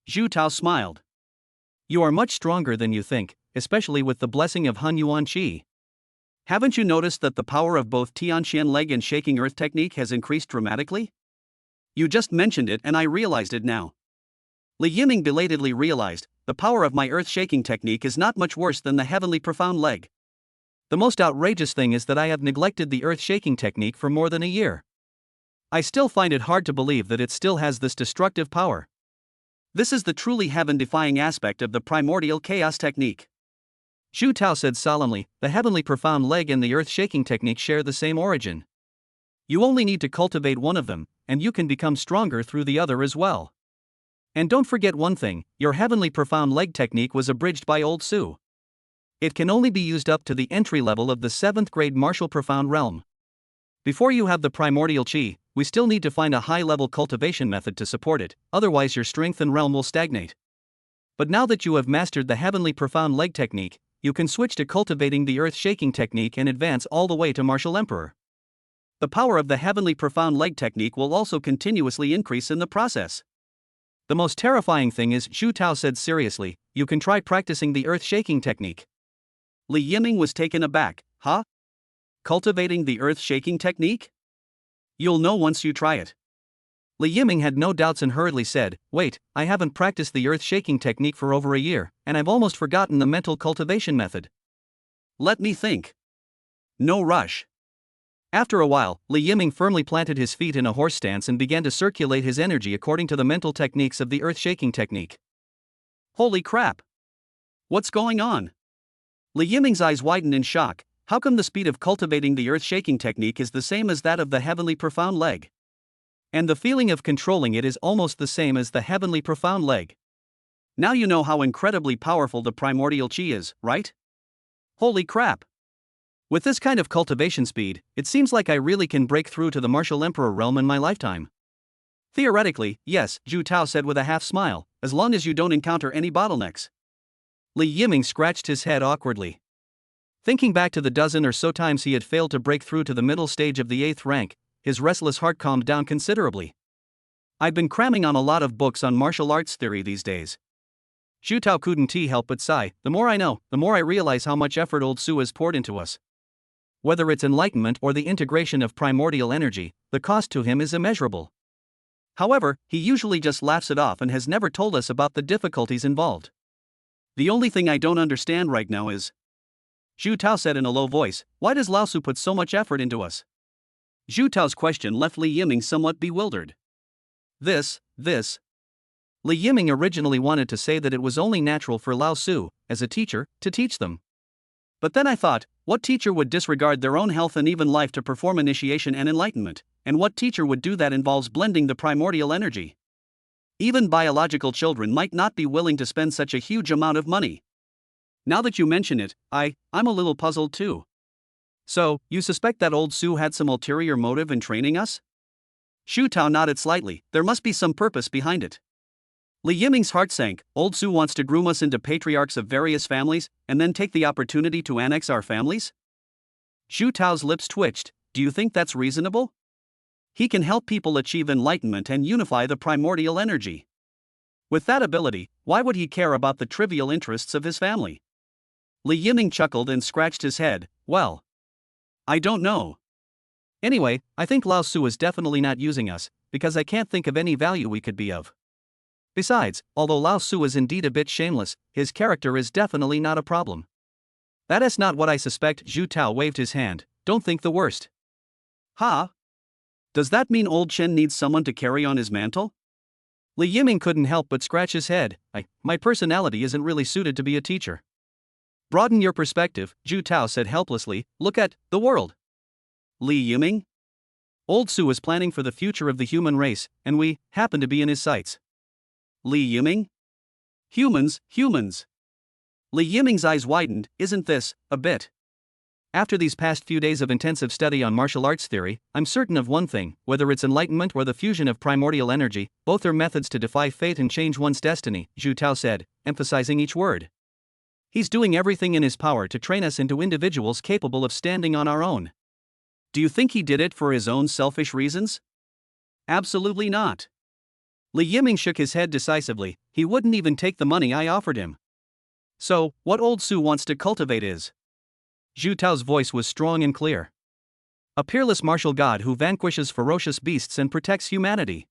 Xu Tao smiled. "You are much stronger than you think, especially with the blessing of Han Yuan Qi. Haven't you noticed that the power of both Tianqian leg and shaking earth technique has increased dramatically? You just mentioned it and I realized it now." Li Yiming belatedly realized, the power of my earth shaking technique is not much worse than the heavenly profound leg. The most outrageous thing is that I have neglected the earth shaking technique for more than a year. I still find it hard to believe that it still has this destructive power. This is the truly heaven-defying aspect of the primordial chaos technique. Xu Tao said solemnly, "The heavenly profound leg and the earth shaking technique share the same origin. You only need to cultivate one of them, and you can become stronger through the other as well. And don't forget one thing, your heavenly profound leg technique was abridged by Old Su. It can only be used up to the entry level of the 7th grade martial profound realm. Before you have the primordial chi, we still need to find a high-level cultivation method to support it, otherwise your strength and realm will stagnate. But now that you have mastered the heavenly profound leg technique, you can switch to cultivating the earth shaking technique and advance all the way to martial emperor. The power of the heavenly profound leg technique will also continuously increase in the process. The most terrifying thing is," Xu Tao said seriously, "you can try practicing the earth shaking technique." Li Yiming was taken aback. "Huh? Cultivating the earth shaking technique? You'll know once you try it." Li Yiming had no doubts and hurriedly said, "Wait, I haven't practiced the earth shaking technique for over a year, and I've almost forgotten the mental cultivation method. Let me think. No rush. After a while, Li Yiming firmly planted his feet in a horse stance and began to circulate his energy according to the mental techniques of the earth-shaking technique. Holy crap! What's going on? Li Yiming's eyes widened in shock. How come the speed of cultivating the earth-shaking technique is the same as that of the heavenly profound leg? And the feeling of controlling it is almost the same as the heavenly profound leg. Now you know how incredibly powerful the primordial chi is, right? Holy crap! With this kind of cultivation speed, it seems like I really can break through to the martial emperor realm in my lifetime. Theoretically, yes, Zhu Tao said with a half smile, as long as you don't encounter any bottlenecks. Li Yiming scratched his head awkwardly. Thinking back to the dozen or so times he had failed to break through to the middle stage of the 8th rank, his restless heart calmed down considerably. I've been cramming on a lot of books on martial arts theory these days. Zhu Tao couldn't help but sigh. The more I know, the more I realize how much effort old Su has poured into us. Whether it's enlightenment or the integration of primordial energy, the cost to him is immeasurable. However, he usually just laughs it off and has never told us about the difficulties involved. The only thing I don't understand right now is, Zhu Tao said in a low voice, why does Lao Su put so much effort into us? Zhu Tao's question left Li Yiming somewhat bewildered. Li Yiming originally wanted to say that it was only natural for Lao Su, as a teacher, to teach them. But then I thought, what teacher would disregard their own health and even life to perform initiation and enlightenment, and what teacher would do that involves blending the primordial energy? Even biological children might not be willing to spend such a huge amount of money. Now that you mention it, I'm a little puzzled too. So, you suspect that old Su had some ulterior motive in training us? Zhu Tao nodded slightly. There must be some purpose behind it. Li Yiming's heart sank. Old Su wants to groom us into patriarchs of various families, and then take the opportunity to annex our families? Zhu Tao's lips twitched. Do you think that's reasonable? He can help people achieve enlightenment and unify the primordial energy. With that ability, why would he care about the trivial interests of his family? Li Yiming chuckled and scratched his head. Well, I don't know. Anyway, I think Lao Su is definitely not using us, because I can't think of any value we could be of. Besides, although Lao Su is indeed a bit shameless, his character is definitely not a problem. That is not what I suspect. Zhu Tao waved his hand. Don't think the worst. Huh? Does that mean old Chen needs someone to carry on his mantle? Li Yiming couldn't help but scratch his head. My personality isn't really suited to be a teacher. Broaden your perspective, Zhu Tao said helplessly. Look at the world. Li Yiming? Old Su is planning for the future of the human race, and we happen to be in his sights. Li Yiming? Humans. Li Yiming's eyes widened. Isn't this a bit? After these past few days of intensive study on martial arts theory, I'm certain of one thing: whether it's enlightenment or the fusion of primordial energy, both are methods to defy fate and change one's destiny, Zhu Tao said, emphasizing each word. He's doing everything in his power to train us into individuals capable of standing on our own. Do you think he did it for his own selfish reasons? Absolutely not. Li Yiming shook his head decisively. He wouldn't even take the money I offered him. So, what old Su wants to cultivate is... Zhu Tao's voice was strong and clear. A peerless martial god who vanquishes ferocious beasts and protects humanity.